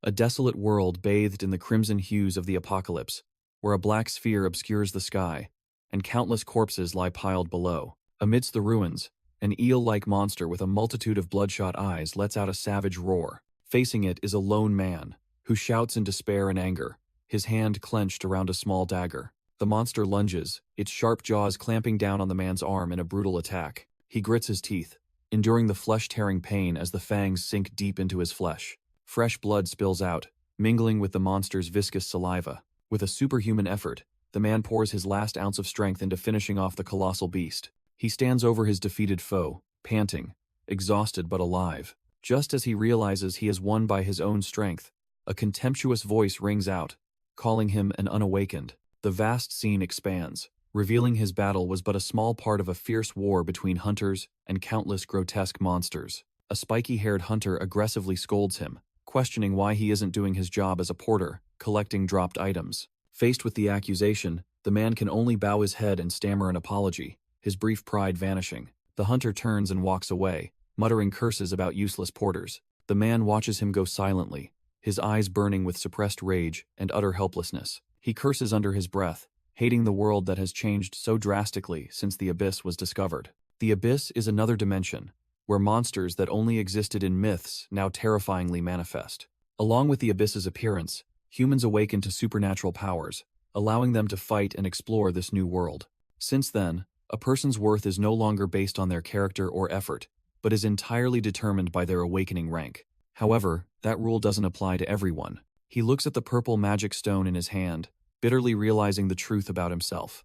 A desolate world bathed in the crimson hues of the apocalypse, where a black sphere obscures the sky, and countless corpses lie piled below. Amidst the ruins, an eel-like monster with a multitude of bloodshot eyes lets out a savage roar. Facing it is a lone man, who shouts in despair and anger, his hand clenched around a small dagger. The monster lunges, its sharp jaws clamping down on the man's arm in a brutal attack. He grits his teeth, enduring the flesh-tearing pain as the fangs sink deep into his flesh. Fresh blood spills out, mingling with the monster's viscous saliva. With a superhuman effort, the man pours his last ounce of strength into finishing off the colossal beast. He stands over his defeated foe, panting, exhausted but alive. Just as he realizes he has won by his own strength, a contemptuous voice rings out, calling him an unawakened. The vast scene expands, revealing his battle was but a small part of a fierce war between hunters and countless grotesque monsters. A spiky-haired hunter aggressively scolds him, questioning why he isn't doing his job as a porter, collecting dropped items. Faced with the accusation, the man can only bow his head and stammer an apology, his brief pride vanishing. The hunter turns and walks away, muttering curses about useless porters. The man watches him go silently, his eyes burning with suppressed rage and utter helplessness. He curses under his breath, hating the world that has changed so drastically since the Abyss was discovered. The Abyss is another dimension, where monsters that only existed in myths now terrifyingly manifest. Along with the Abyss's appearance, humans awaken to supernatural powers, allowing them to fight and explore this new world. Since then, a person's worth is no longer based on their character or effort, but is entirely determined by their awakening rank. However, that rule doesn't apply to everyone. He looks at the purple magic stone in his hand, bitterly realizing the truth about himself.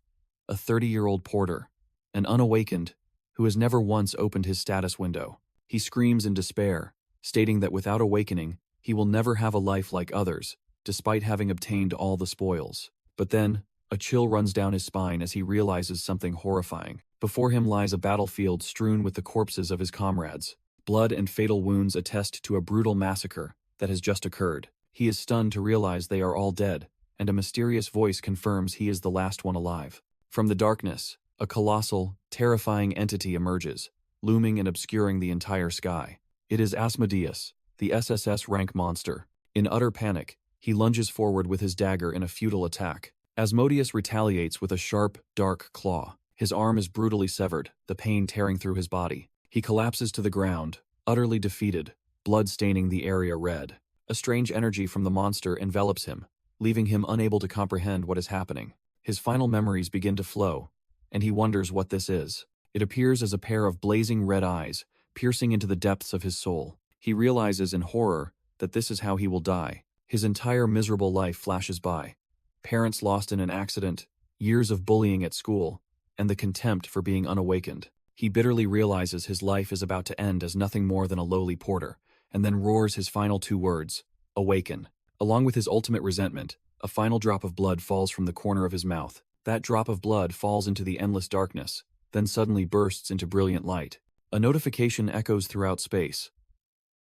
A 30-year-old porter, an unawakened, who has never once opened his status window. He screams in despair, stating that without awakening, he will never have a life like others, despite having obtained all the spoils. But then, a chill runs down his spine as he realizes something horrifying. Before him lies a battlefield strewn with the corpses of his comrades. Blood and fatal wounds attest to a brutal massacre that has just occurred. He is stunned to realize they are all dead, and a mysterious voice confirms he is the last one alive. From the darkness, a colossal, terrifying entity emerges, looming and obscuring the entire sky. It is Asmodeus, the SSS rank monster. In utter panic, he lunges forward with his dagger in a futile attack. Asmodeus retaliates with a sharp, dark claw. His arm is brutally severed, the pain tearing through his body. He collapses to the ground, utterly defeated, blood staining the area red. A strange energy from the monster envelops him, leaving him unable to comprehend what is happening. His final memories begin to flow, and he wonders what this is. It appears as a pair of blazing red eyes, piercing into the depths of his soul. He realizes in horror that this is how he will die. His entire miserable life flashes by. Parents lost in an accident, years of bullying at school, and the contempt for being unawakened. He bitterly realizes his life is about to end as nothing more than a lowly porter, and then roars his final two words, "Awaken." Along with his ultimate resentment, a final drop of blood falls from the corner of his mouth. That drop of blood falls into the endless darkness, then suddenly bursts into brilliant light. A notification echoes throughout space.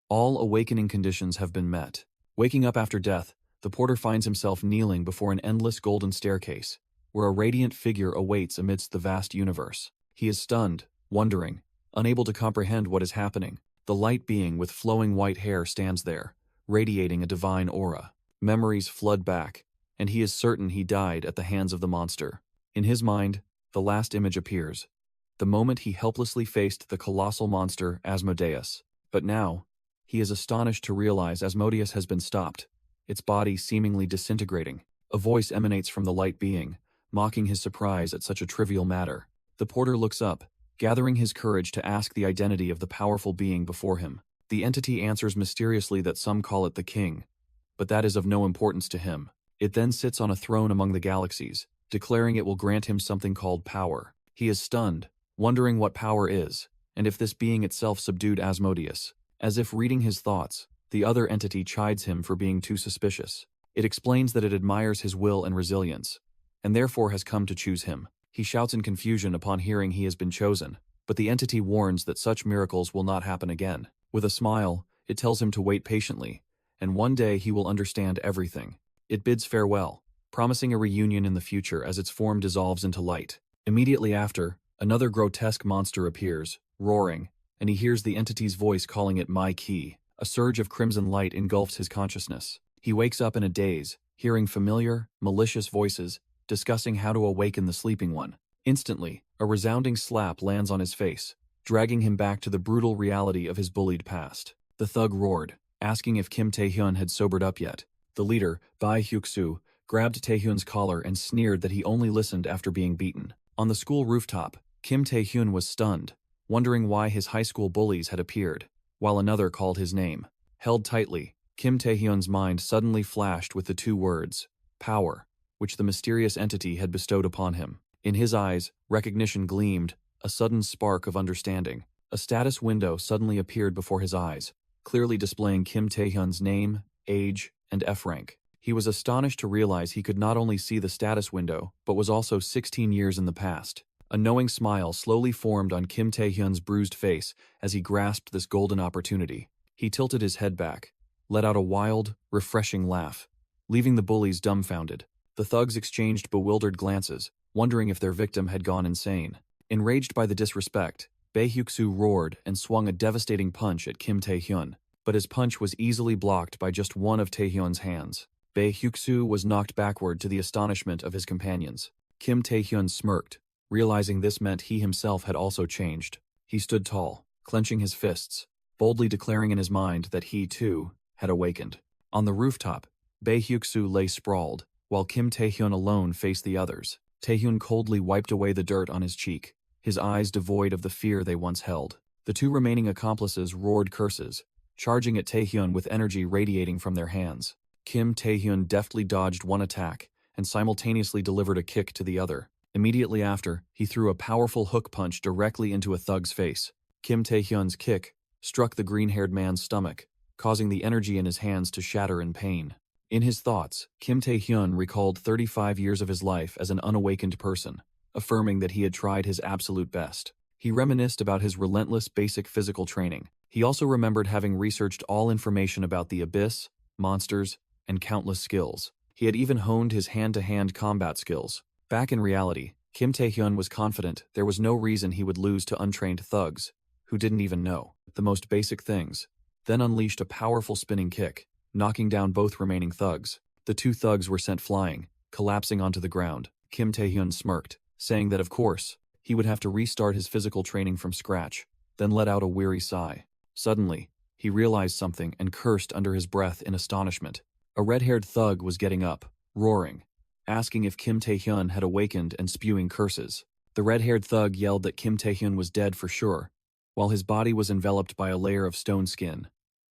All awakening conditions have been met. Waking up after death, the porter finds himself kneeling before an endless golden staircase, where a radiant figure awaits amidst the vast universe. He is stunned, wondering, unable to comprehend what is happening. The light being with flowing white hair stands there, radiating a divine aura. Memories flood back, and he is certain he died at the hands of the monster. In his mind, the last image appears, the moment he helplessly faced the colossal monster Asmodeus. But now, he is astonished to realize Asmodeus has been stopped, its body seemingly disintegrating. A voice emanates from the light being, mocking his surprise at such a trivial matter. The porter looks up, gathering his courage to ask the identity of the powerful being before him. The entity answers mysteriously that some call it the king, but that is of no importance to him. It then sits on a throne among the galaxies, declaring it will grant him something called power. He is stunned, wondering what power is, and if this being itself subdued Asmodeus. As if reading his thoughts, the other entity chides him for being too suspicious. It explains that it admires his will and resilience, and therefore has come to choose him. He shouts in confusion upon hearing he has been chosen, but the entity warns that such miracles will not happen again. With a smile, it tells him to wait patiently, and one day he will understand everything. It bids farewell, promising a reunion in the future as its form dissolves into light. Immediately after, another grotesque monster appears, roaring, and he hears the entity's voice calling it "my key." A surge of crimson light engulfs his consciousness. He wakes up in a daze, hearing familiar, malicious voices, discussing how to awaken the sleeping one. Instantly, a resounding slap lands on his face, dragging him back to the brutal reality of his bullied past. The thug roared, asking if Kim Tae-hyun had sobered up yet. The leader, Bae Hyuk-soo, grabbed Tae-hyun's collar and sneered that he only listened after being beaten. On the school rooftop, Kim Tae-hyun was stunned, wondering why his high school bullies had appeared, while another called his name. Held tightly, Kim Tae-hyun's mind suddenly flashed with the two words, power, which the mysterious entity had bestowed upon him. In his eyes, recognition gleamed, a sudden spark of understanding. A status window suddenly appeared before his eyes, clearly displaying Kim Tae-hyun's name, age, and F rank. He was astonished to realize he could not only see the status window, but was also 16 years in the past. A knowing smile slowly formed on Kim Tae-hyun's bruised face as he grasped this golden opportunity. He tilted his head back, let out a wild, refreshing laugh, leaving the bullies dumbfounded. The thugs exchanged bewildered glances, wondering if their victim had gone insane. Enraged by the disrespect, Bae Hyuk-soo roared and swung a devastating punch at Kim Tae-hyun, but his punch was easily blocked by just one of Tae-hyun's hands. Bae Hyuk-soo was knocked backward to the astonishment of his companions. Kim Tae-hyun smirked, realizing this meant he himself had also changed. He stood tall, clenching his fists, boldly declaring in his mind that he, too, had awakened. On the rooftop, Bae Hyuk-soo lay sprawled, while Kim Tae-hyun alone faced the others. Tae-hyun coldly wiped away the dirt on his cheek, his eyes devoid of the fear they once held. The two remaining accomplices roared curses, charging at Tae-hyun with energy radiating from their hands. Kim Tae-hyun deftly dodged one attack and simultaneously delivered a kick to the other. Immediately after, he threw a powerful hook punch directly into a thug's face. Kim Tae-hyun's kick struck the green-haired man's stomach, causing the energy in his hands to shatter in pain. In his thoughts, Kim Tae-hyun recalled 35 years of his life as an unawakened person, affirming that he had tried his absolute best. He reminisced about his relentless basic physical training. He also remembered having researched all information about the abyss, monsters, and countless skills. He had even honed his hand-to-hand combat skills. Back in reality, Kim Tae-hyun was confident there was no reason he would lose to untrained thugs, who didn't even know the most basic things, then unleashed a powerful spinning kick, knocking down both remaining thugs. The two thugs were sent flying, collapsing onto the ground. Kim Tae-hyun smirked, saying that of course, he would have to restart his physical training from scratch, then let out a weary sigh. Suddenly, he realized something and cursed under his breath in astonishment. A red-haired thug was getting up, roaring, asking if Kim Tae-hyun had awakened and spewing curses. The red-haired thug yelled that Kim Tae-hyun was dead for sure, while his body was enveloped by a layer of stone skin,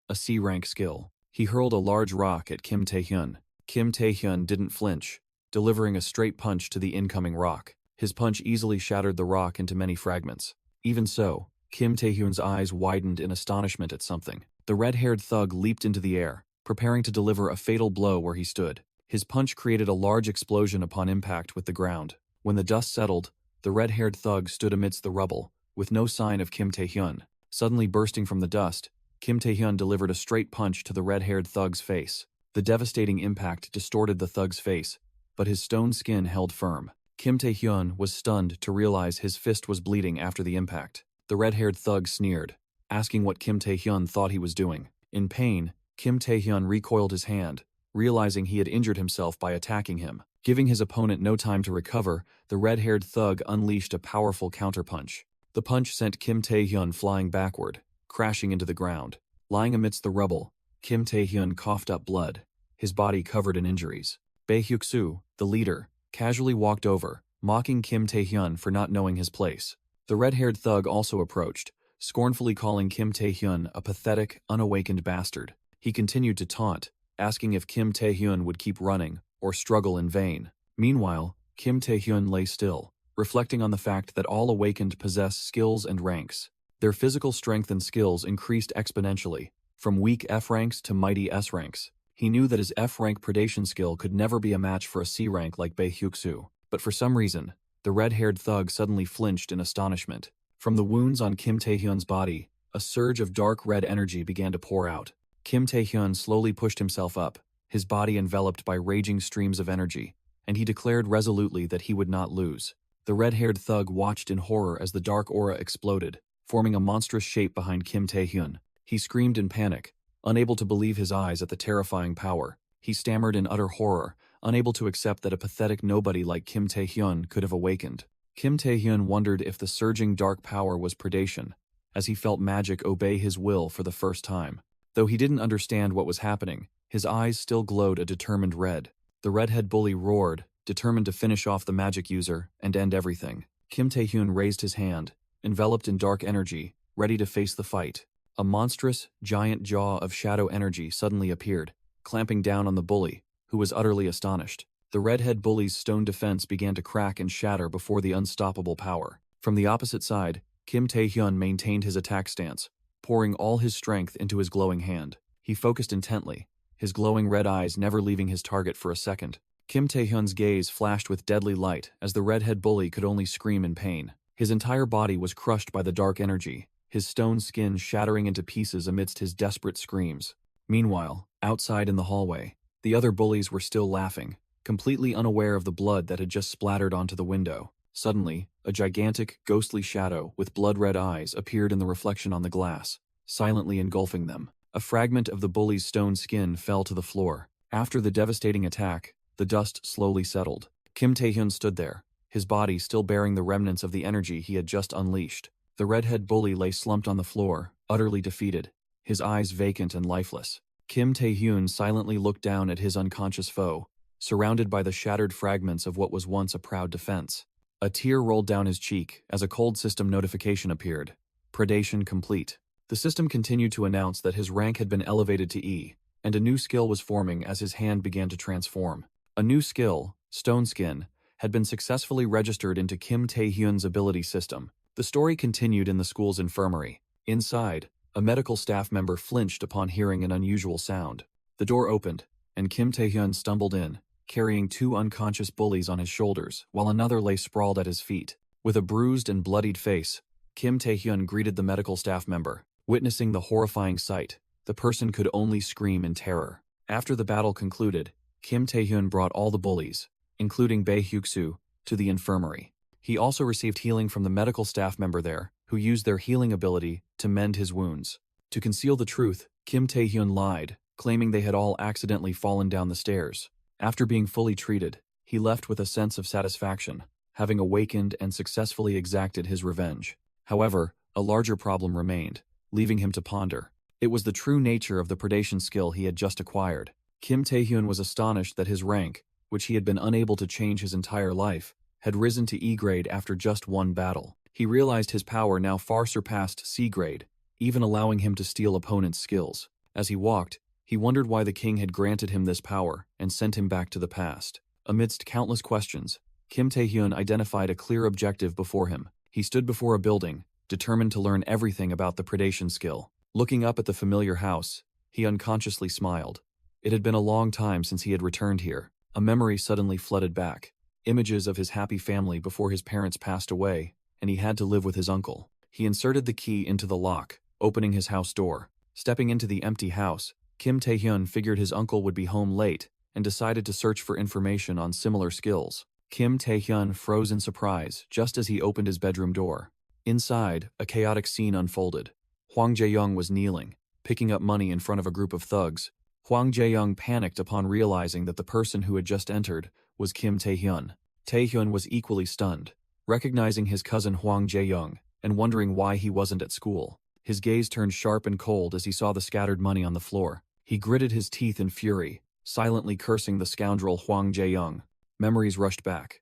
a C-rank skill. He hurled a large rock at Kim Tae-hyun. Kim Tae-hyun didn't flinch, delivering a straight punch to the incoming rock. His punch easily shattered the rock into many fragments. Even so, Kim Tae-hyun's eyes widened in astonishment at something. The red-haired thug leaped into the air, preparing to deliver a fatal blow where he stood. His punch created a large explosion upon impact with the ground. When the dust settled, the red-haired thug stood amidst the rubble, with no sign of Kim Tae-hyun. Suddenly bursting from the dust, Kim Tae-hyun delivered a straight punch to the red-haired thug's face. The devastating impact distorted the thug's face, but his stone skin held firm. Kim Tae-hyun was stunned to realize his fist was bleeding after the impact. The red-haired thug sneered, asking what Kim Tae-hyun thought he was doing. In pain, Kim Tae-hyun recoiled his hand, realizing he had injured himself by attacking him. Giving his opponent no time to recover, the red-haired thug unleashed a powerful counterpunch. The punch sent Kim Tae-hyun flying backward, crashing into the ground. Lying amidst the rubble, Kim Tae-hyun coughed up blood, his body covered in injuries. Bae Hyuk-soo, the leader, casually walked over, mocking Kim Tae-hyun for not knowing his place. The red-haired thug also approached, scornfully calling Kim Tae-hyun a pathetic, unawakened bastard. He continued to taunt, asking if Kim Tae-hyun would keep running or struggle in vain. Meanwhile, Kim Tae-hyun lay still, reflecting on the fact that all awakened possess skills and ranks. Their physical strength and skills increased exponentially, from weak F ranks to mighty S ranks. He knew that his F rank predation skill could never be a match for a C rank like Bae Hyuk-soo, but for some reason, the red-haired thug suddenly flinched in astonishment. From the wounds on Kim Tae-hyun's body, a surge of dark red energy began to pour out. Kim Tae-hyun slowly pushed himself up, his body enveloped by raging streams of energy, and he declared resolutely that he would not lose. The red-haired thug watched in horror as the dark aura exploded, forming a monstrous shape behind Kim Tae-hyun. He screamed in panic, Unable to believe his eyes at the terrifying power, he stammered in utter horror, unable to accept that a pathetic nobody like Kim Tae-hyun could have awakened. Kim Tae-hyun wondered if the surging dark power was predation, as he felt magic obey his will for the first time. Though he didn't understand what was happening, his eyes still glowed a determined red. The redhead bully roared, determined to finish off the magic user and end everything. Kim Tae-hyun raised his hand, enveloped in dark energy, ready to face the fight. A monstrous, giant jaw of shadow energy suddenly appeared, clamping down on the bully, who was utterly astonished. The redhead bully's stone defense began to crack and shatter before the unstoppable power. From the opposite side, Kim Tae-hyun maintained his attack stance, pouring all his strength into his glowing hand. He focused intently, his glowing red eyes never leaving his target for a second. Kim Tae-hyun's gaze flashed with deadly light as the redhead bully could only scream in pain. His entire body was crushed by the dark energy, his stone skin shattering into pieces amidst his desperate screams. Meanwhile, outside in the hallway, the other bullies were still laughing, completely unaware of the blood that had just splattered onto the window. Suddenly, a gigantic, ghostly shadow with blood-red eyes appeared in the reflection on the glass, silently engulfing them. A fragment of the bully's stone skin fell to the floor. After the devastating attack, the dust slowly settled. Kim Tae-hyun stood there, his body still bearing the remnants of the energy he had just unleashed. The redhead bully lay slumped on the floor, utterly defeated, his eyes vacant and lifeless. Kim Tae-hyun silently looked down at his unconscious foe, surrounded by the shattered fragments of what was once a proud defense. A tear rolled down his cheek as a cold system notification appeared. Predation complete. The system continued to announce that his rank had been elevated to E, and a new skill was forming as his hand began to transform. A new skill, Stone Skin, had been successfully registered into Kim Tae-hyun's ability system. The story continued in the school's infirmary. Inside, a medical staff member flinched upon hearing an unusual sound. The door opened, and Kim Tae-hyun stumbled in, carrying two unconscious bullies on his shoulders, while another lay sprawled at his feet. With a bruised and bloodied face, Kim Tae-hyun greeted the medical staff member. Witnessing the horrifying sight, the person could only scream in terror. After the battle concluded, Kim Tae-hyun brought all the bullies, including Bae Hyuk-soo, to the infirmary. He also received healing from the medical staff member there, who used their healing ability to mend his wounds. To conceal the truth, Kim Tae-hyun lied, claiming they had all accidentally fallen down the stairs. After being fully treated, he left with a sense of satisfaction, having awakened and successfully exacted his revenge. However, a larger problem remained, leaving him to ponder. It was the true nature of the predation skill he had just acquired. Kim Tae-hyun was astonished that his rank, which he had been unable to change his entire life, had risen to E grade after just one battle. He realized his power now far surpassed C grade, even allowing him to steal opponents' skills. As he walked, he wondered why the king had granted him this power and sent him back to the past. Amidst countless questions, Kim Tae-hyun identified a clear objective before him. He stood before a building, determined to learn everything about the predation skill. Looking up at the familiar house, he unconsciously smiled. It had been a long time since he had returned here. A memory suddenly flooded back. Images of his happy family before his parents passed away, and he had to live with his uncle. He inserted the key into the lock, opening his house door. Stepping into the empty house, Kim Tae-hyun figured his uncle would be home late and decided to search for information on similar skills. Kim Tae-hyun froze in surprise just as he opened his bedroom door. Inside, a chaotic scene unfolded. Hwang Jae-young was kneeling, picking up money in front of a group of thugs. Hwang Jae-young panicked upon realizing that the person who had just entered was Kim Tae-hyun. Tae-hyun was equally stunned, recognizing his cousin Hwang Jae-young and wondering why he wasn't at school. His gaze turned sharp and cold as he saw the scattered money on the floor. He gritted his teeth in fury, silently cursing the scoundrel Hwang Jae-young. Memories rushed back.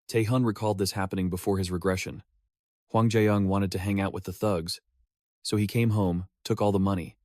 Tae-hyun recalled this happening before his regression. Hwang Jae-young wanted to hang out with the thugs, so he came home, took all the money,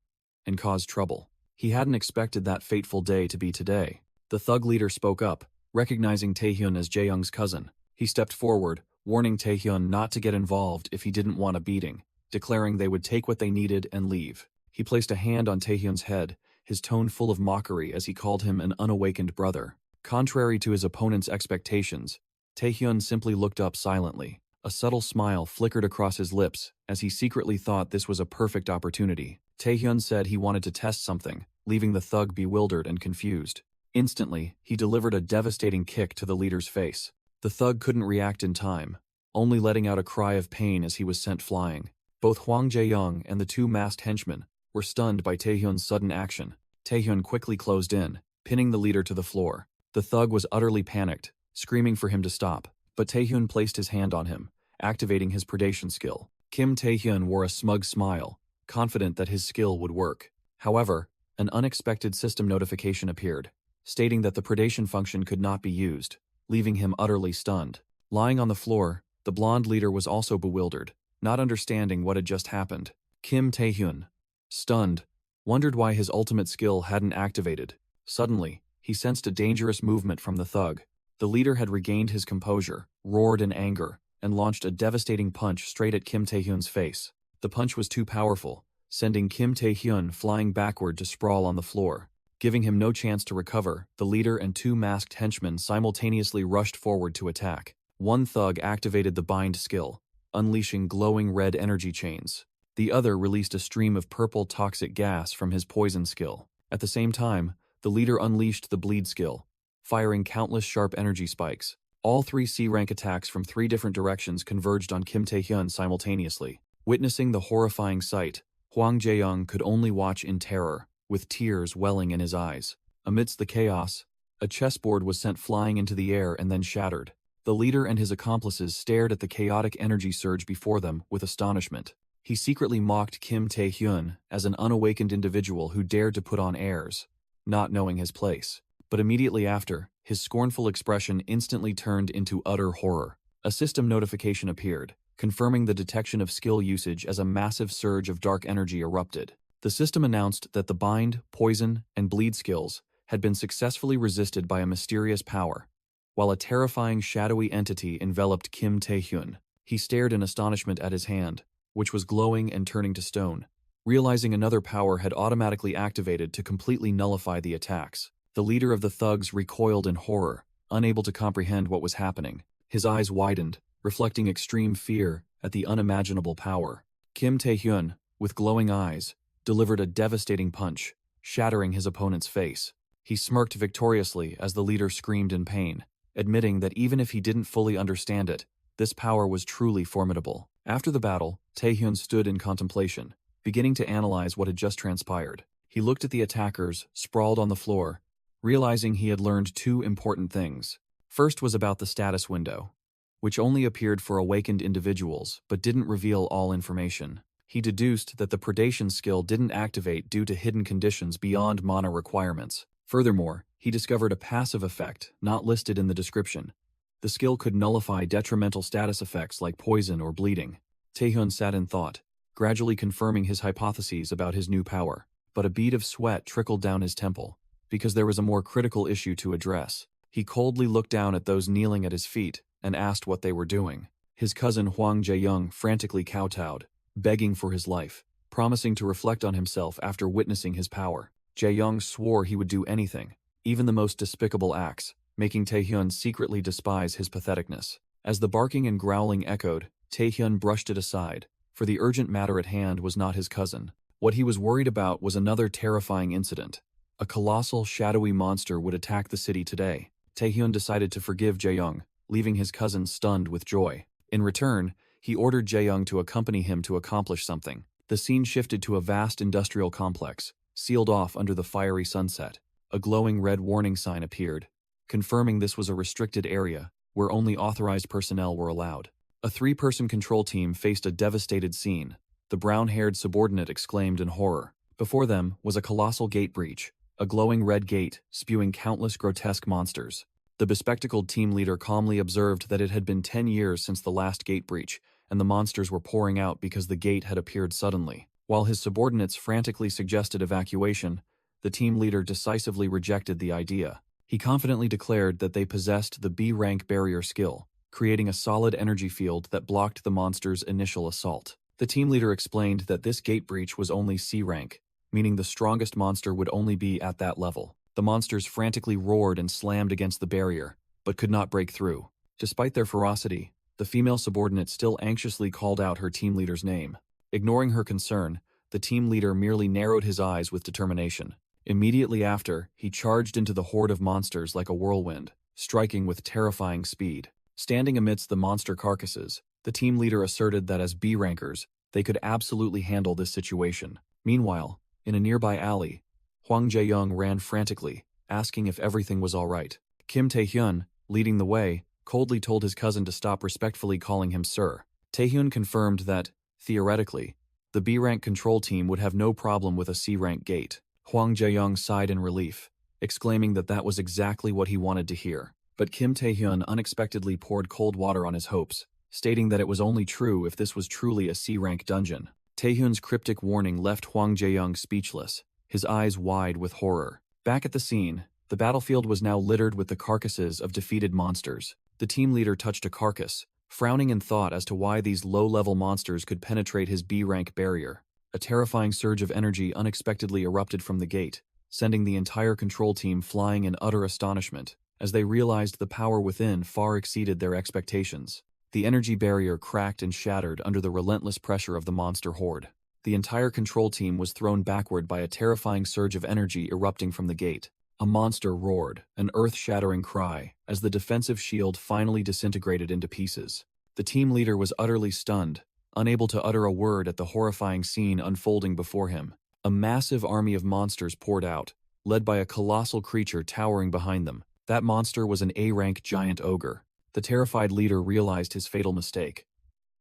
and caused trouble. He hadn't expected that fateful day to be today. The thug leader spoke up, recognizing Tae-hyun as Jae-young's cousin. He stepped forward, warning Tae-hyun not to get involved if he didn't want a beating, declaring they would take what they needed and leave. He placed a hand on Tae-hyun's head, his tone full of mockery as he called him an unawakened brother. Contrary to his opponent's expectations, Tae-hyun simply looked up silently. A subtle smile flickered across his lips as he secretly thought this was a perfect opportunity. Tae-hyun said he wanted to test something, leaving the thug bewildered and confused. Instantly, he delivered a devastating kick to the leader's face. The thug couldn't react in time, only letting out a cry of pain as he was sent flying. Both Hwang Jae-young and the two masked henchmen were stunned by Taehyun's sudden action. Taehyun quickly closed in, pinning the leader to the floor. The thug was utterly panicked, screaming for him to stop, but Taehyun placed his hand on him, activating his predation skill. Kim Taehyun wore a smug smile, confident that his skill would work. However, an unexpected system notification appeared, stating that the predation function could not be used, leaving him utterly stunned. Lying on the floor, the blonde leader was also bewildered, not understanding what had just happened. Kim Taehyun, stunned, wondered why his ultimate skill hadn't activated. Suddenly, he sensed a dangerous movement from the thug. The leader had regained his composure, roared in anger, and launched a devastating punch straight at Kim Taehyun's face. The punch was too powerful, sending Kim Taehyun flying backward to sprawl on the floor. Giving him no chance to recover, the leader and two masked henchmen simultaneously rushed forward to attack. One thug activated the bind skill, unleashing glowing red energy chains. The other released a stream of purple toxic gas from his poison skill. At the same time, the leader unleashed the bleed skill, firing countless sharp energy spikes. All three C-rank attacks from three different directions converged on Kim Taehyun simultaneously. Witnessing the horrifying sight, Hwang Jae-young could only watch in terror, with tears welling in his eyes. Amidst the chaos, a chessboard was sent flying into the air and then shattered. The leader and his accomplices stared at the chaotic energy surge before them with astonishment. He secretly mocked Kim Taehyun as an unawakened individual who dared to put on airs, not knowing his place. But immediately after, his scornful expression instantly turned into utter horror. A system notification appeared, confirming the detection of skill usage as a massive surge of dark energy erupted. The system announced that the bind, poison, and bleed skills had been successfully resisted by a mysterious power, while a terrifying shadowy entity enveloped Kim Taehyun. He stared in astonishment at his hand, which was glowing and turning to stone, realizing another power had automatically activated to completely nullify the attacks. The leader of the thugs recoiled in horror, unable to comprehend what was happening. His eyes widened, reflecting extreme fear at the unimaginable power. Kim Taehyun, with glowing eyes, delivered a devastating punch, shattering his opponent's face. He smirked victoriously as the leader screamed in pain, admitting that even if he didn't fully understand it, this power was truly formidable. After the battle, Taehyun stood in contemplation, beginning to analyze what had just transpired. He looked at the attackers, sprawled on the floor, realizing he had learned two important things. First was about the status window, which only appeared for awakened individuals but didn't reveal all information. He deduced that the predation skill didn't activate due to hidden conditions beyond mana requirements. Furthermore, he discovered a passive effect not listed in the description. The skill could nullify detrimental status effects like poison or bleeding. Taehyun sat in thought, gradually confirming his hypotheses about his new power. But a bead of sweat trickled down his temple, because there was a more critical issue to address. He coldly looked down at those kneeling at his feet and asked what they were doing. His cousin Hwang Jae-young frantically kowtowed, begging for his life, promising to reflect on himself after witnessing his power. Jae-young swore he would do anything, even the most despicable acts, making Taehyun secretly despise his patheticness. As the barking and growling echoed, Taehyun brushed it aside, for the urgent matter at hand was not his cousin. What he was worried about was another terrifying incident. A colossal, shadowy monster would attack the city today. Taehyun decided to forgive Jae-young, leaving his cousin stunned with joy. In return, he ordered Jae-young to accompany him to accomplish something. The scene shifted to a vast industrial complex, sealed off under the fiery sunset. A glowing red warning sign appeared, confirming this was a restricted area where only authorized personnel were allowed. A three-person control team faced a devastated scene. The brown-haired subordinate exclaimed in horror. Before them was a colossal gate breach, a glowing red gate spewing countless grotesque monsters. The bespectacled team leader calmly observed that it had been 10 years since the last gate breach, and the monsters were pouring out because the gate had appeared suddenly. While his subordinates frantically suggested evacuation, the team leader decisively rejected the idea. He confidently declared that they possessed the B-rank barrier skill, creating a solid energy field that blocked the monster's initial assault. The team leader explained that this gate breach was only C-rank, meaning the strongest monster would only be at that level. The monsters frantically roared and slammed against the barrier, but could not break through. Despite their ferocity, the female subordinate still anxiously called out her team leader's name. Ignoring her concern, the team leader merely narrowed his eyes with determination. Immediately after, he charged into the horde of monsters like a whirlwind, striking with terrifying speed. Standing amidst the monster carcasses, the team leader asserted that as B-rankers, they could absolutely handle this situation. Meanwhile, in a nearby alley, Hwang Jae-young ran frantically, asking if everything was all right. Kim Tae-hyun, leading the way, coldly told his cousin to stop respectfully calling him sir. Tae-hyun confirmed that, theoretically, the B-rank control team would have no problem with a C-rank gate. Hwang Jae-young sighed in relief, exclaiming that that was exactly what he wanted to hear. But Kim Tae-hyun unexpectedly poured cold water on his hopes, stating that it was only true if this was truly a C-rank dungeon. Tae-hyun's cryptic warning left Hwang Jae-young speechless, his eyes wide with horror. Back at the scene, the battlefield was now littered with the carcasses of defeated monsters. The team leader touched a carcass, frowning in thought as to why these low-level monsters could penetrate his B-rank barrier. A terrifying surge of energy unexpectedly erupted from the gate, sending the entire control team flying in utter astonishment, as they realized the power within far exceeded their expectations. The energy barrier cracked and shattered under the relentless pressure of the monster horde. The entire control team was thrown backward by a terrifying surge of energy erupting from the gate. A monster roared, an earth-shattering cry, as the defensive shield finally disintegrated into pieces. The team leader was utterly stunned, unable to utter a word at the horrifying scene unfolding before him. A massive army of monsters poured out, led by a colossal creature towering behind them. That monster was an A-rank giant ogre. The terrified leader realized his fatal mistake.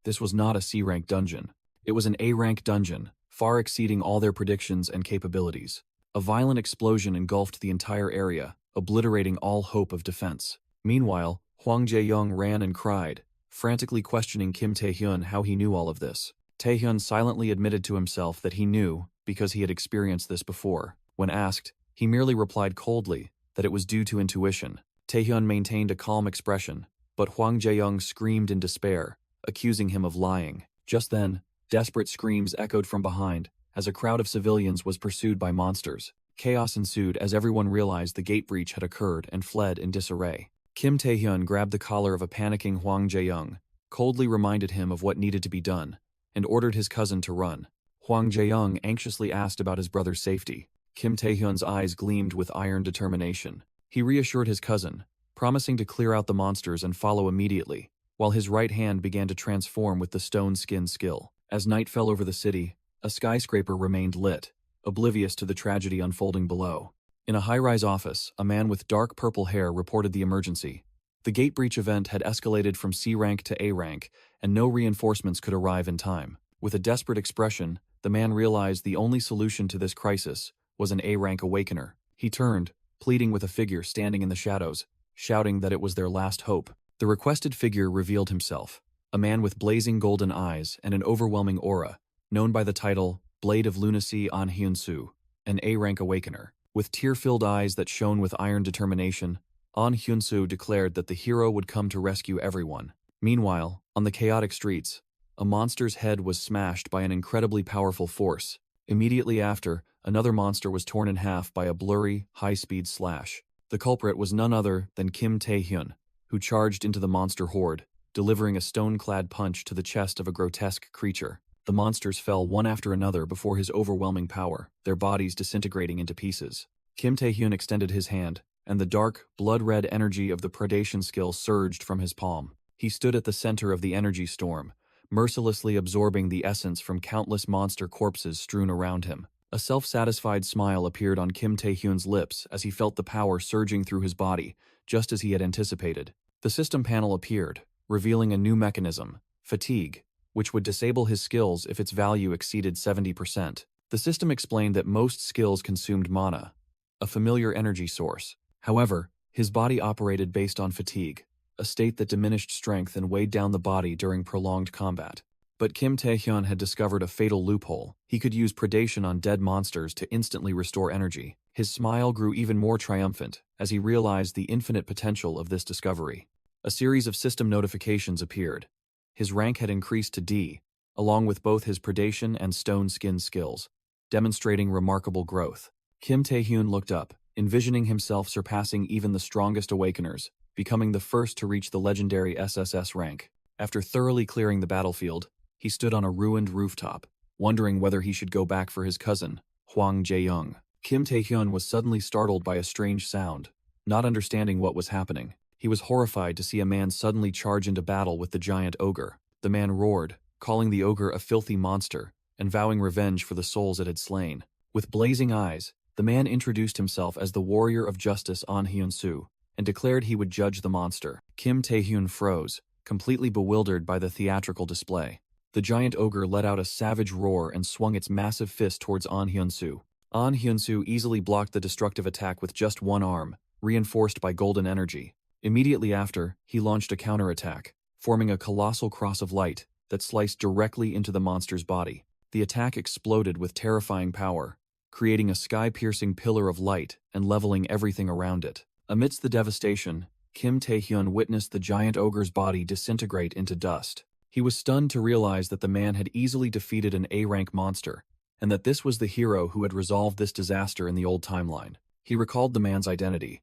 This was not a C-rank dungeon. It was an A-rank dungeon, far exceeding all their predictions and capabilities. A violent explosion engulfed the entire area, obliterating all hope of defense. Meanwhile, Hwang Jae-young ran and cried, frantically questioning Kim Tae-hyun how he knew all of this. Tae-hyun silently admitted to himself that he knew because he had experienced this before. When asked, he merely replied coldly that it was due to intuition. Tae-hyun maintained a calm expression, but Hwang Jae-young screamed in despair, accusing him of lying. Just then, desperate screams echoed from behind as a crowd of civilians was pursued by monsters. Chaos ensued as everyone realized the gate breach had occurred and fled in disarray. Kim Tae-hyun grabbed the collar of a panicking Hwang Jae-young, coldly reminded him of what needed to be done, and ordered his cousin to run. Hwang Jae-young anxiously asked about his brother's safety. Kim Tae-hyun's eyes gleamed with iron determination. He reassured his cousin, promising to clear out the monsters and follow immediately, while his right hand began to transform with the stone skin skill. As night fell over the city, a skyscraper remained lit, oblivious to the tragedy unfolding below. In a high-rise office, a man with dark purple hair reported the emergency. The gate breach event had escalated from C rank to A rank, and no reinforcements could arrive in time. With a desperate expression, the man realized the only solution to this crisis was an A rank awakener. He turned, pleading with a figure standing in the shadows, shouting that it was their last hope. The requested figure revealed himself, a man with blazing golden eyes and an overwhelming aura, known by the title Blade of Lunacy An Hyun-soo, an A-rank awakener. With tear-filled eyes that shone with iron determination, An Hyun-soo declared that the hero would come to rescue everyone. Meanwhile, on the chaotic streets, a monster's head was smashed by an incredibly powerful force. Immediately after, another monster was torn in half by a blurry, high-speed slash. The culprit was none other than Kim Tae-hyun, who charged into the monster horde, delivering a stone-clad punch to the chest of a grotesque creature. The monsters fell one after another before his overwhelming power, their bodies disintegrating into pieces. Kim Tae-hyun extended his hand, and the dark, blood-red energy of the predation skill surged from his palm. He stood at the center of the energy storm, mercilessly absorbing the essence from countless monster corpses strewn around him. A self-satisfied smile appeared on Kim Tae-hyun's lips as he felt the power surging through his body, just as he had anticipated. The system panel appeared, revealing a new mechanism, fatigue, which would disable his skills if its value exceeded 70%. The system explained that most skills consumed mana, a familiar energy source. However, his body operated based on fatigue, a state that diminished strength and weighed down the body during prolonged combat. But Kim Tae-hyun had discovered a fatal loophole. He could use predation on dead monsters to instantly restore energy. His smile grew even more triumphant as he realized the infinite potential of this discovery. A series of system notifications appeared. His rank had increased to D, along with both his predation and stone skin skills, demonstrating remarkable growth. Kim Tae-hyun looked up, envisioning himself surpassing even the strongest awakeners, becoming the first to reach the legendary SSS rank. After thoroughly clearing the battlefield, he stood on a ruined rooftop, wondering whether he should go back for his cousin, Hwang Jae-young. Kim Tae-hyun was suddenly startled by a strange sound, not understanding what was happening. He was horrified to see a man suddenly charge into battle with the giant ogre. The man roared, calling the ogre a filthy monster, and vowing revenge for the souls it had slain. With blazing eyes, the man introduced himself as the warrior of justice An Hyun-soo, and declared he would judge the monster. Kim Tae-hyun froze, completely bewildered by the theatrical display. The giant ogre let out a savage roar and swung its massive fist towards An Hyun-soo. An Hyun-soo easily blocked the destructive attack with just one arm, reinforced by golden energy. Immediately after, he launched a counterattack, forming a colossal cross of light that sliced directly into the monster's body. The attack exploded with terrifying power, creating a sky-piercing pillar of light and leveling everything around it. Amidst the devastation, Kim Tae-hyun witnessed the giant ogre's body disintegrate into dust. He was stunned to realize that the man had easily defeated an A-rank monster, and that this was the hero who had resolved this disaster in the old timeline. He recalled the man's identity.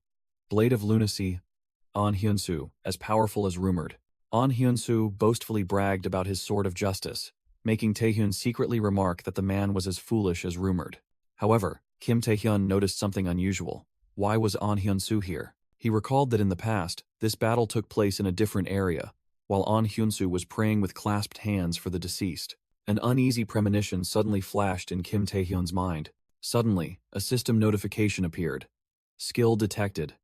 Blade of Lunacy, An Hyun-soo, as powerful as rumored. An Hyun-soo boastfully bragged about his sword of justice, making Tae-hyun secretly remark that the man was as foolish as rumored. However, Kim Tae-hyun noticed something unusual. Why was An Hyun-soo here? He recalled that in the past, this battle took place in a different area, while An Hyun-soo was praying with clasped hands for the deceased. An uneasy premonition suddenly flashed in Kim Tae-hyun's mind. Suddenly, a system notification appeared. Skill detected,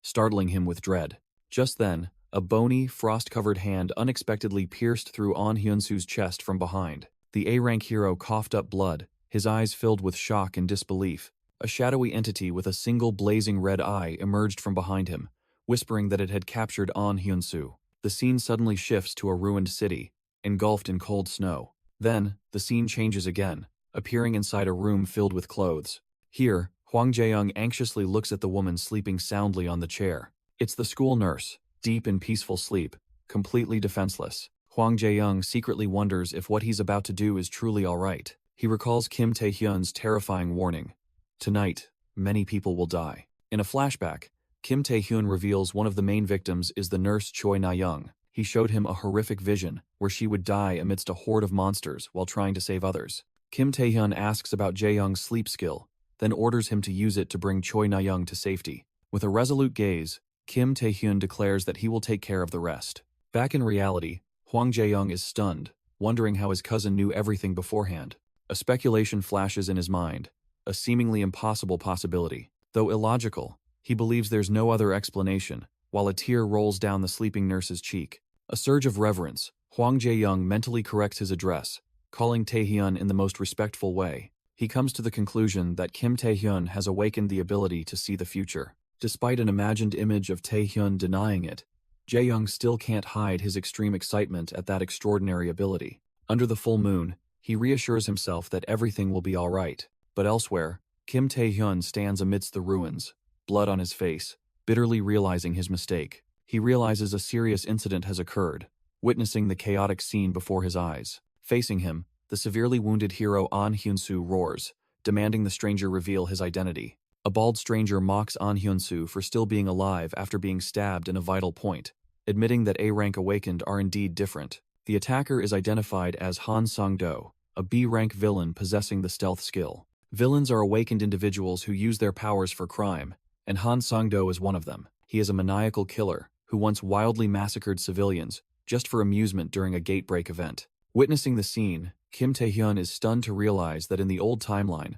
startling him with dread. Just then, a bony, frost-covered hand unexpectedly pierced through An Hyun-soo's chest from behind. The A-rank hero coughed up blood, his eyes filled with shock and disbelief. A shadowy entity with a single blazing red eye emerged from behind him, whispering that it had captured An Hyun-soo. The scene suddenly shifts to a ruined city, engulfed in cold snow. Then, the scene changes again, appearing inside a room filled with clothes. Here, Hwang Jae-young anxiously looks at the woman sleeping soundly on the chair. It's the school nurse, deep in peaceful sleep, completely defenseless. Hwang Jae-young secretly wonders if what he's about to do is truly alright. He recalls Kim Tae-hyun's terrifying warning. Tonight, many people will die. In a flashback, Kim Tae-hyun reveals one of the main victims is the nurse Choi Na-young. He showed him a horrific vision where she would die amidst a horde of monsters while trying to save others. Kim Tae-hyun asks about Jae-young's sleep skill, then orders him to use it to bring Choi Na-young to safety. With a resolute gaze, Kim Tae-hyun declares that he will take care of the rest. Back in reality, Hwang Jae-young is stunned, wondering how his cousin knew everything beforehand. A speculation flashes in his mind, a seemingly impossible possibility. Though illogical, he believes there's no other explanation, while a tear rolls down the sleeping nurse's cheek. A surge of reverence, Hwang Jae-young mentally corrects his address, calling Tae-hyun in the most respectful way. He comes to the conclusion that Kim Tae-hyun has awakened the ability to see the future. Despite an imagined image of Tae-hyun denying it, Jae-young still can't hide his extreme excitement at that extraordinary ability. Under the full moon, he reassures himself that everything will be alright. But elsewhere, Kim Tae-hyun stands amidst the ruins, blood on his face, bitterly realizing his mistake. He realizes a serious incident has occurred, witnessing the chaotic scene before his eyes. Facing him, the severely wounded hero An Hyun-soo roars, demanding the stranger reveal his identity. A bald stranger mocks An Hyun-soo for still being alive after being stabbed in a vital point, admitting that A-rank awakened are indeed different. The attacker is identified as Han Sang-do, a B-rank villain possessing the stealth skill. Villains are awakened individuals who use their powers for crime, and Han Sang-do is one of them. He is a maniacal killer who once wildly massacred civilians just for amusement during a gatebreak event. Witnessing the scene, Kim Tae-hyun is stunned to realize that in the old timeline,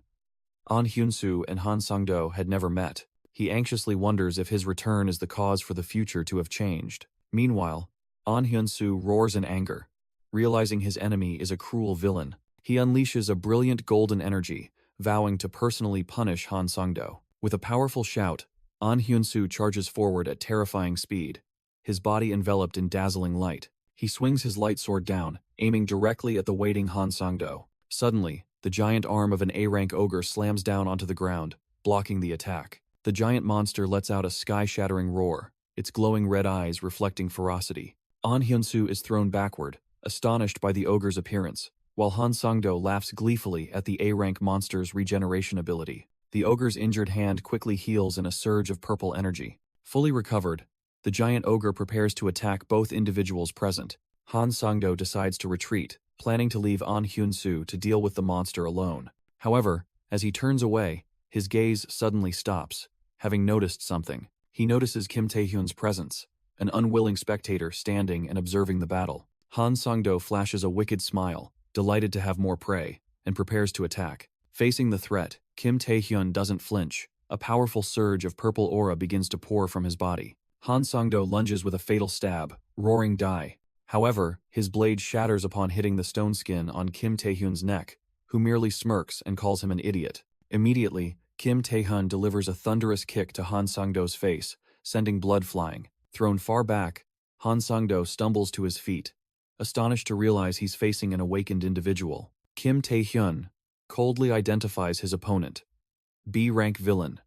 An Hyun-soo and Han Sang-do had never met. He anxiously wonders if his return is the cause for the future to have changed. Meanwhile, An Hyun-soo roars in anger, realizing his enemy is a cruel villain. He unleashes a brilliant golden energy, vowing to personally punish Han Sang-do. With a powerful shout, An Hyun-soo charges forward at terrifying speed, his body enveloped in dazzling light. He swings his light sword down, aiming directly at the waiting Han Sang-do. Suddenly, the giant arm of an A-rank ogre slams down onto the ground, blocking the attack. The giant monster lets out a sky-shattering roar, its glowing red eyes reflecting ferocity. An Hyun-soo is thrown backward, astonished by the ogre's appearance, while Han Sang-do laughs gleefully at the A-rank monster's regeneration ability. The ogre's injured hand quickly heals in a surge of purple energy. Fully recovered, the giant ogre prepares to attack both individuals present. Han Sang-do decides to retreat, planning to leave An Hyun-soo to deal with the monster alone. However, as he turns away, his gaze suddenly stops, having noticed something. He notices Kim Tae-hyun's presence, an unwilling spectator standing and observing the battle. Han Sang-do flashes a wicked smile, delighted to have more prey. and prepares to attack. Facing the threat, Kim Tae-hyun doesn't flinch. A powerful surge of purple aura begins to pour from his body. Han Sang-do lunges with a fatal stab, roaring die. However, his blade shatters upon hitting the stone skin on Kim Tae-hyun's neck, who merely smirks and calls him an idiot. Immediately, Kim Tae-hyun delivers a thunderous kick to Han Sang-do's face, sending blood flying. Thrown far back, Han Sang-do stumbles to his feet, astonished to realize he's facing an awakened individual. Kim Tae-hyun coldly identifies his opponent. B-rank villain,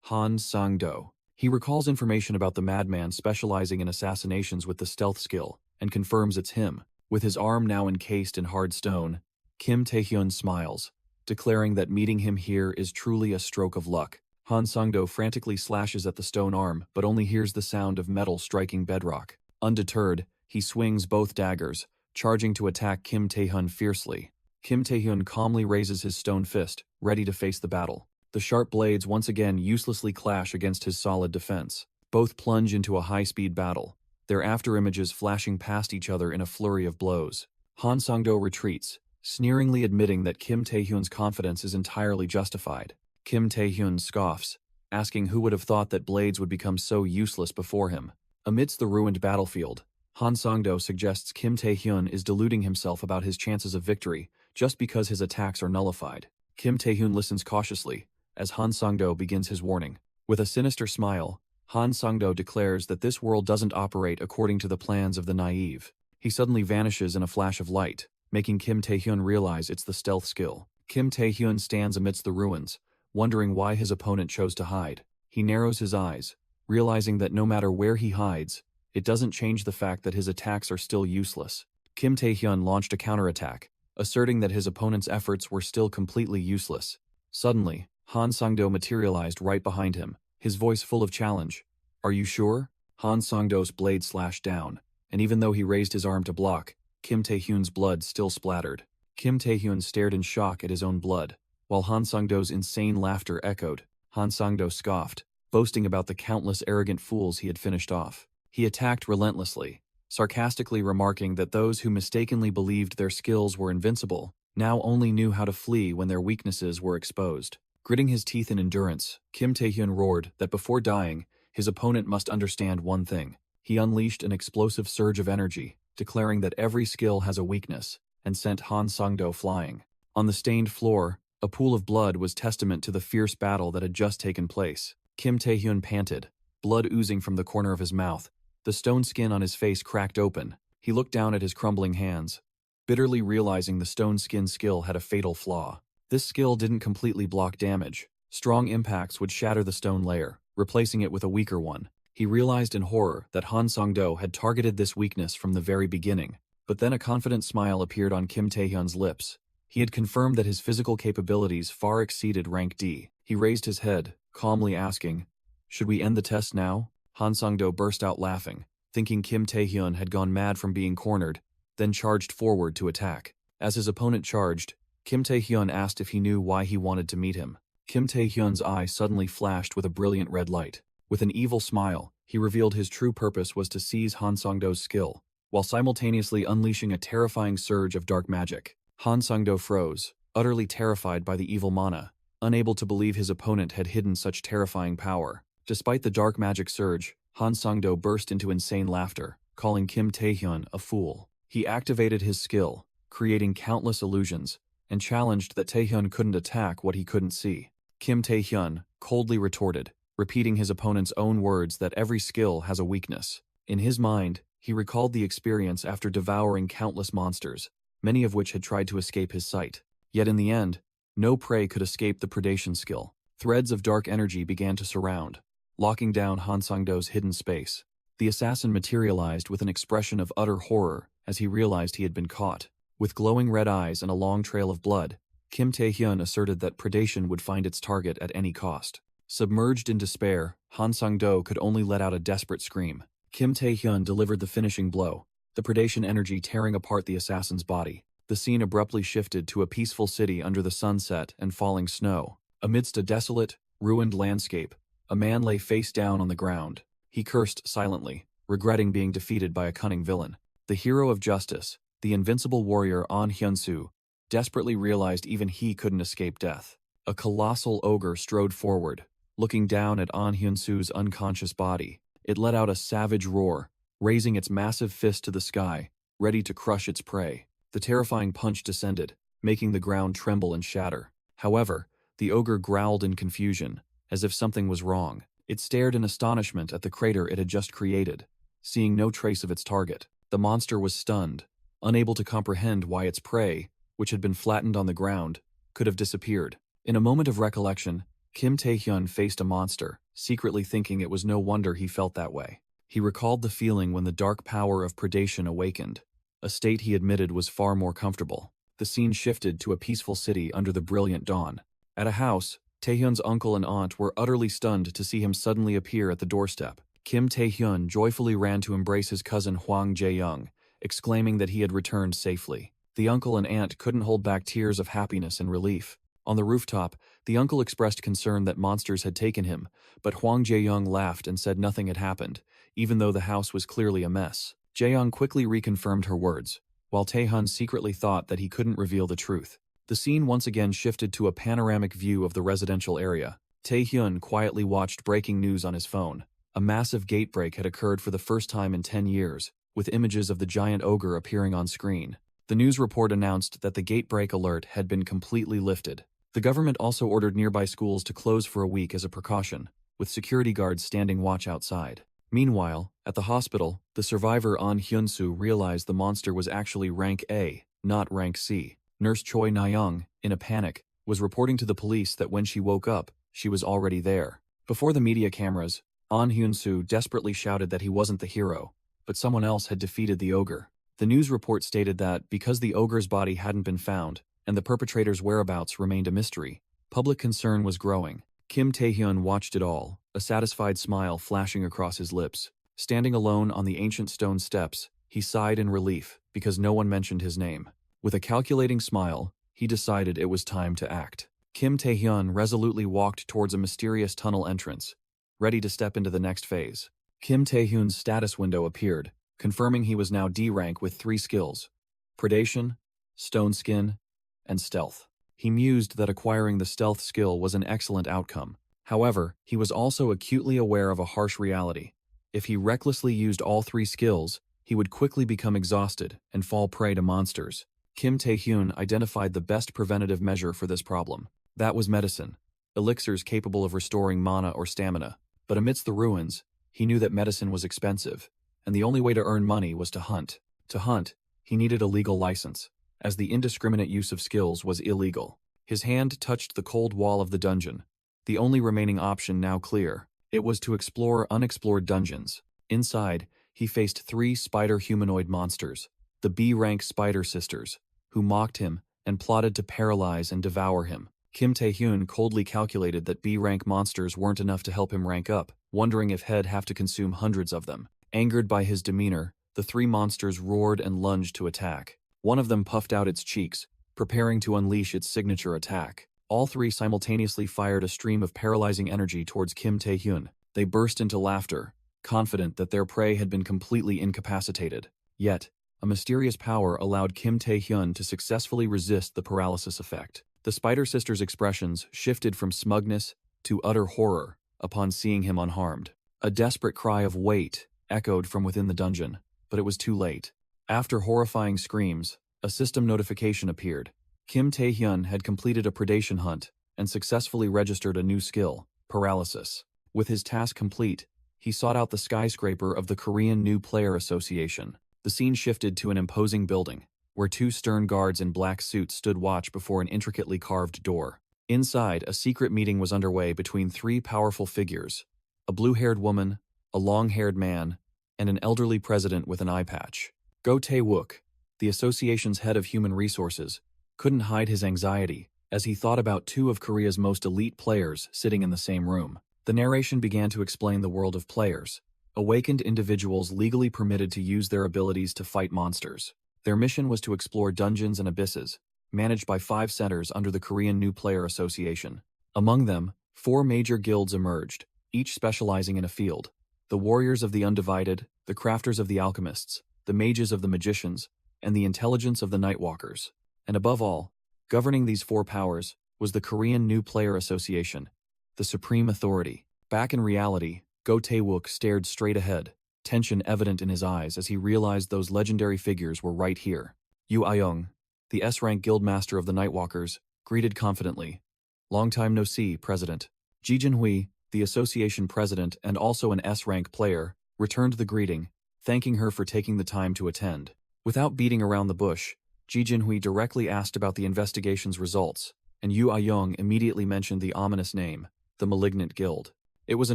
Han Sang-do. He recalls information about the madman specializing in assassinations with the stealth skill, and confirms it's him. With his arm now encased in hard stone, Kim Tae-hyun smiles, declaring that meeting him here is truly a stroke of luck. Han Sang-do frantically slashes at the stone arm, but only hears the sound of metal striking bedrock. Undeterred, he swings both daggers, charging to attack Kim Tae-hyun fiercely. Kim Tae-hyun calmly raises his stone fist, ready to face the battle. The sharp blades once again uselessly clash against his solid defense. Both plunge into a high-speed battle, their afterimages flashing past each other in a flurry of blows. Han Sang-do retreats, sneeringly admitting that Kim Tae-hyun's confidence is entirely justified. Kim Tae-hyun scoffs, asking who would have thought that blades would become so useless before him. Amidst the ruined battlefield, Han Sang-do suggests Kim Tae-hyun is deluding himself about his chances of victory just because his attacks are nullified. Kim Tae-hyun listens cautiously as Han Sang-do begins his warning. With a sinister smile, Han Sang-do declares that this world doesn't operate according to the plans of the naive. He suddenly vanishes in a flash of light, making Kim Tae-hyun realize it's the stealth skill. Kim Tae-hyun stands amidst the ruins, wondering why his opponent chose to hide. He narrows his eyes, realizing that no matter where he hides, it doesn't change the fact that his attacks are still useless. Kim Tae-hyun launched a counterattack, asserting that his opponent's efforts were still completely useless. Suddenly, Han Sang-do materialized right behind him, his voice full of challenge. "Are you sure?" Han Sang-do's blade slashed down, and even though he raised his arm to block, Kim Tae-hyun's blood still splattered. Kim Tae-hyun stared in shock at his own blood, while Han Sang-do's insane laughter echoed. Han Sang-do scoffed, boasting about the countless arrogant fools he had finished off. He attacked relentlessly, sarcastically remarking that those who mistakenly believed their skills were invincible now only knew how to flee when their weaknesses were exposed. Gritting his teeth in endurance, Kim Tae-hyun roared that before dying, his opponent must understand one thing. He unleashed an explosive surge of energy, declaring that every skill has a weakness, and sent Han Sang-do flying. On the stained floor, a pool of blood was testament to the fierce battle that had just taken place. Kim Tae-hyun panted, blood oozing from the corner of his mouth. The stone skin on his face cracked open. He looked down at his crumbling hands, bitterly realizing the stone skin skill had a fatal flaw. This skill didn't completely block damage. Strong impacts would shatter the stone layer, replacing it with a weaker one. He realized in horror that Han Sang-do had targeted this weakness from the very beginning. But then a confident smile appeared on Kim Tae-hyun's lips. He had confirmed that his physical capabilities far exceeded rank D. He raised his head, calmly asking, "Should we end the test now?" Han Sang-do burst out laughing, thinking Kim Tae-hyun had gone mad from being cornered, then charged forward to attack. As his opponent charged, Kim Tae-hyun asked if he knew why he wanted to meet him. Kim Tae-hyun's eye suddenly flashed with a brilliant red light. With an evil smile, he revealed his true purpose was to seize Han Sang-do's skill, while simultaneously unleashing a terrifying surge of dark magic. Han Sang-do froze, utterly terrified by the evil mana, unable to believe his opponent had hidden such terrifying power. Despite the dark magic surge, Han Sang-do burst into insane laughter, calling Kim Tae-hyun a fool. He activated his skill, creating countless illusions, and challenged that Tae-hyun couldn't attack what he couldn't see. Kim Tae-hyun coldly retorted, repeating his opponent's own words that every skill has a weakness. In his mind, he recalled the experience after devouring countless monsters, many of which had tried to escape his sight. Yet in the end, no prey could escape the predation skill. Threads of dark energy began to surround, locking down Han Sang-do's hidden space. The assassin materialized with an expression of utter horror as he realized he had been caught. With glowing red eyes and a long trail of blood, Kim Tae-hyun asserted that predation would find its target at any cost. Submerged in despair, Han Sang-do could only let out a desperate scream. Kim Tae-hyun delivered the finishing blow, the predation energy tearing apart the assassin's body. The scene abruptly shifted to a peaceful city under the sunset and falling snow. Amidst a desolate, ruined landscape, a man lay face down on the ground. He cursed silently, regretting being defeated by a cunning villain. The hero of justice, the invincible warrior An Hyun-soo, desperately realized even he couldn't escape death. A colossal ogre strode forward, looking down at An Hyun-soo's unconscious body. It let out a savage roar, raising its massive fist to the sky, ready to crush its prey. The terrifying punch descended, making the ground tremble and shatter. However, the ogre growled in confusion, as if something was wrong. It stared in astonishment at the crater it had just created, seeing no trace of its target. The monster was stunned, unable to comprehend why its prey, which had been flattened on the ground, could have disappeared. In a moment of recollection, Kim Tae-hyun faced a monster, secretly thinking it was no wonder he felt that way. He recalled the feeling when the dark power of predation awakened, a state he admitted was far more comfortable. The scene shifted to a peaceful city under the brilliant dawn. At a house, Taehyun's uncle and aunt were utterly stunned to see him suddenly appear at the doorstep. Kim Tae-hyun joyfully ran to embrace his cousin Hwang Jae-young, exclaiming that he had returned safely. The uncle and aunt couldn't hold back tears of happiness and relief. On the rooftop, the uncle expressed concern that monsters had taken him, but Hwang Jae-young laughed and said nothing had happened, even though the house was clearly a mess. Jae-young quickly reconfirmed her words, while Tae-hyun secretly thought that he couldn't reveal the truth. The scene once again shifted to a panoramic view of the residential area. Tae-hyun quietly watched breaking news on his phone. A massive gate break had occurred for the first time in 10 years, with images of the giant ogre appearing on screen. The news report announced that the gate break alert had been completely lifted. The government also ordered nearby schools to close for a week as a precaution, with security guards standing watch outside. Meanwhile, at the hospital, the survivor An Hyun-soo realized the monster was actually rank A, not rank C. Nurse Choi Na-young, in a panic, was reporting to the police that when she woke up, she was already there. Before the media cameras, An Hyun-soo desperately shouted that he wasn't the hero, but someone else had defeated the ogre. The news report stated that because the ogre's body hadn't been found, and the perpetrator's whereabouts remained a mystery, public concern was growing. Kim Tae-hyun watched it all, a satisfied smile flashing across his lips. Standing alone on the ancient stone steps, he sighed in relief because no one mentioned his name. With a calculating smile, he decided it was time to act. Kim Tae-hyun resolutely walked towards a mysterious tunnel entrance, ready to step into the next phase. Kim Tae-hyun's status window appeared, confirming he was now D rank with 3 skills: predation, stone skin, and stealth. He mused that acquiring the stealth skill was an excellent outcome. However, he was also acutely aware of a harsh reality. If he recklessly used all 3 skills, he would quickly become exhausted and fall prey to monsters. Kim Tae-hyun identified the best preventative measure for this problem. That was medicine, elixirs capable of restoring mana or stamina. But amidst the ruins, he knew that medicine was expensive, and the only way to earn money was to hunt. To hunt, he needed a legal license, as the indiscriminate use of skills was illegal. His hand touched the cold wall of the dungeon. The only remaining option now clear. It was to explore unexplored dungeons. Inside, he faced 3 spider humanoid monsters, the B-rank Spider Sisters, who mocked him and plotted to paralyze and devour him. Kim Tae-hyun coldly calculated that B-rank monsters weren't enough to help him rank up, wondering if he'd have to consume hundreds of them. Angered by his demeanor, the 3 monsters roared and lunged to attack. One of them puffed out its cheeks, preparing to unleash its signature attack. All 3 simultaneously fired a stream of paralyzing energy towards Kim Tae-hyun. They burst into laughter, confident that their prey had been completely incapacitated. Yet, a mysterious power allowed Kim Tae-hyun to successfully resist the paralysis effect. The Spider Sisters' expressions shifted from smugness to utter horror upon seeing him unharmed. A desperate cry of "wait" echoed from within the dungeon, but it was too late. After horrifying screams, a system notification appeared. Kim Tae-hyun had completed a predation hunt and successfully registered a new skill, paralysis. With his task complete, he sought out the skyscraper of the Korean New Player Association. The scene shifted to an imposing building, where 2 stern guards in black suits stood watch before an intricately carved door. Inside, a secret meeting was underway between 3 powerful figures: a blue-haired woman, a long-haired man, and an elderly president with an eye patch. Go Tae-wook, the association's head of human resources, couldn't hide his anxiety as he thought about 2 of Korea's most elite players sitting in the same room. The narration began to explain the world of players, awakened individuals legally permitted to use their abilities to fight monsters. Their mission was to explore dungeons and abysses, managed by 5 centers under the Korean New Player Association. Among them, 4 major guilds emerged, each specializing in a field: the Warriors of the Undivided, the Crafters of the Alchemists, the Mages of the Magicians, and the Intelligence of the Nightwalkers. And above all, Governing these four powers was the Korean New Player Association, the supreme authority. Back in reality, Go Tae-wook stared straight ahead, tension evident in his eyes as he realized those legendary figures were right here. Yu Ayung, the S-rank guildmaster of the Nightwalkers, greeted confidently. "Long time no see, President." Ji Jinhui, the association president and also an S-rank player, returned the greeting, thanking her for taking the time to attend. Without beating around the bush, Ji Jinhui directly asked about the investigation's results, and Yu Ayung immediately mentioned the ominous name, the Malignant Guild. It was a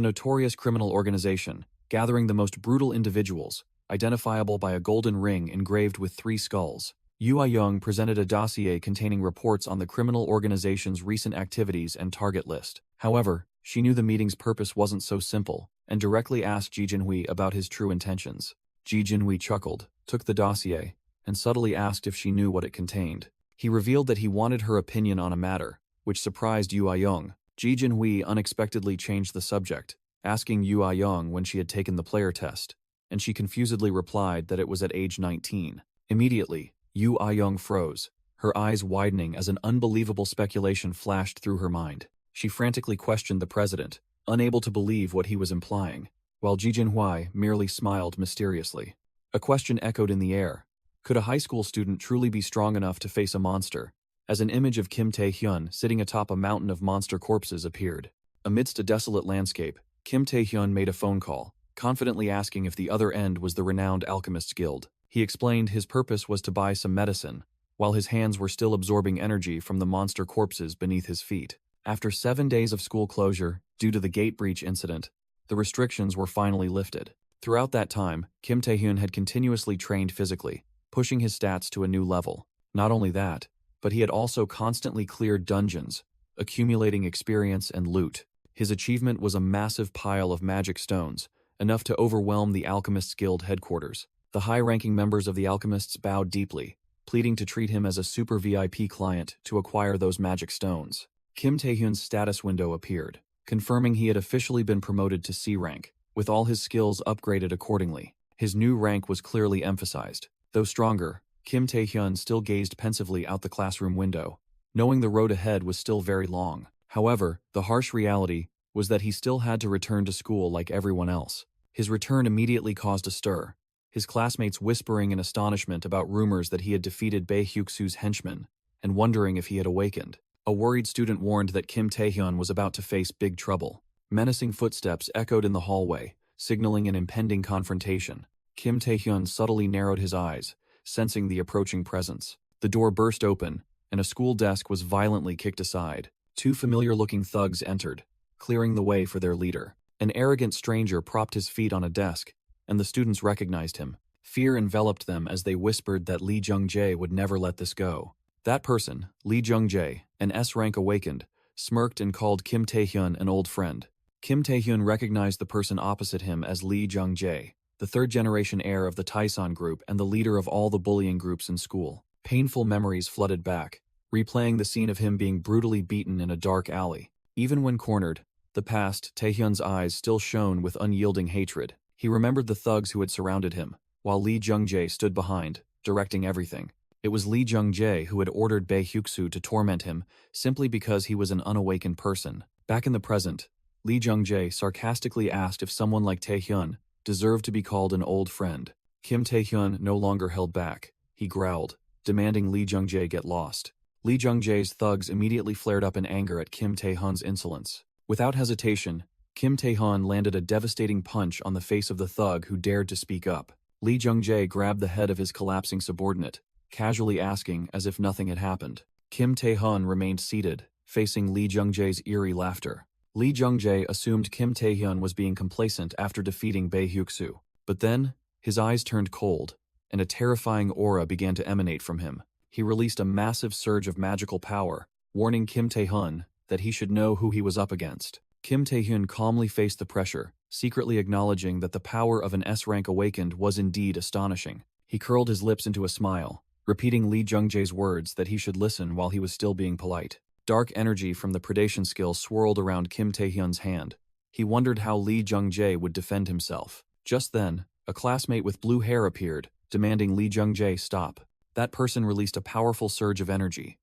notorious criminal organization, gathering the most brutal individuals, identifiable by a golden ring engraved with 3 skulls. Yu Ayung presented a dossier containing reports on the criminal organization's recent activities and target list. However, she knew the meeting's purpose wasn't so simple, and directly asked Ji Jinhui about his true intentions. Ji Jinhui chuckled, took the dossier, and subtly asked if she knew what it contained. He revealed that he wanted her opinion on a matter, which surprised Yu Ayung. Ji Jinhui unexpectedly changed the subject, asking Yu Ayung when she had taken the player test, and she confusedly replied that it was at age 19. Immediately, Yu Ayung froze, her eyes widening as an unbelievable speculation flashed through her mind. She frantically questioned the president, unable to believe what he was implying, while Ji Jinhui merely smiled mysteriously. A question echoed in the air. Could a high school student truly be strong enough to face a monster? As an image of Kim Tae-hyun sitting atop a mountain of monster corpses appeared. Amidst a desolate landscape, Kim Tae-hyun made a phone call, confidently asking if the other end was the renowned Alchemists Guild. He explained his purpose was to buy some medicine, while his hands were still absorbing energy from the monster corpses beneath his feet. After 7 days of school closure, due to the gate breach incident, the restrictions were finally lifted. Throughout that time, Kim Tae-hyun had continuously trained physically, pushing his stats to a new level. Not only that, but he had also constantly cleared dungeons, accumulating experience and loot. His achievement was a massive pile of magic stones, enough to overwhelm the Alchemists Guild headquarters. The high-ranking members of the Alchemists bowed deeply, pleading to treat him as a super VIP client to acquire those magic stones. Kim Tae-hyun's status window appeared, confirming he had officially been promoted to C rank, with all his skills upgraded accordingly. His new rank was clearly emphasized. Though stronger, Kim Tae-hyun still gazed pensively out the classroom window, knowing the road ahead was still very long. However, the harsh reality was that he still had to return to school like everyone else. His return immediately caused a stir, his classmates whispering in astonishment about rumors that he had defeated Bae Hyuk-soo's henchmen, and wondering if he had awakened. A worried student warned that Kim Tae-hyun was about to face big trouble. Menacing footsteps echoed in the hallway, signaling an impending confrontation. Kim Tae-hyun subtly narrowed his eyes, sensing the approaching presence. The door burst open, and a school desk was violently kicked aside. 2 familiar-looking thugs entered, clearing the way for their leader. An arrogant stranger propped his feet on a desk, and the students recognized him. Fear enveloped them as they whispered that Lee Jung-jae would never let this go. That person, Lee Jung-jae, an S-rank awakened, smirked and called Kim Tae-hyun an old friend. Kim Tae-hyun recognized the person opposite him as Lee Jung-jae, the third-generation heir of the Taesan group and the leader of all the bullying groups in school. Painful memories flooded back, replaying the scene of him being brutally beaten in a dark alley. Even when cornered, the past Taehyun's eyes still shone with unyielding hatred. He remembered the thugs who had surrounded him, while Lee Jung-jae stood behind, directing everything. It was Lee Jung-jae who had ordered Bae Hyuk-soo to torment him simply because he was an unawakened person. Back in the present, Lee Jung-jae sarcastically asked if someone like Taehyun deserved to be called an old friend. Kim Tae-hyun no longer held back. He growled, demanding Lee Jung-jae get lost. Lee Jung-jae's thugs immediately flared up in anger at Kim Tae-hyun's insolence. Without hesitation, Kim Tae-hyun landed a devastating punch on the face of the thug who dared to speak up. Lee Jung-jae grabbed the head of his collapsing subordinate, casually asking as if nothing had happened. Kim Tae-hyun remained seated, facing Lee Jung-jae's eerie laughter. Lee Jung-jae assumed Kim Tae-hyun was being complacent after defeating Bae Hyuk-soo. But then, his eyes turned cold, and a terrifying aura began to emanate from him. He released a massive surge of magical power, warning Kim Tae-hyun that he should know who he was up against. Kim Tae-hyun calmly faced the pressure, secretly acknowledging that the power of an S-rank awakened was indeed astonishing. He curled his lips into a smile, repeating Lee Jung-jae's words that he should listen while he was still being polite. Dark energy from the predation skill swirled around Kim Tae-hyun's hand. He wondered how Lee Jung-jae would defend himself. Just then, a classmate with blue hair appeared, demanding Lee Jung-jae stop. That person released a powerful surge of energy,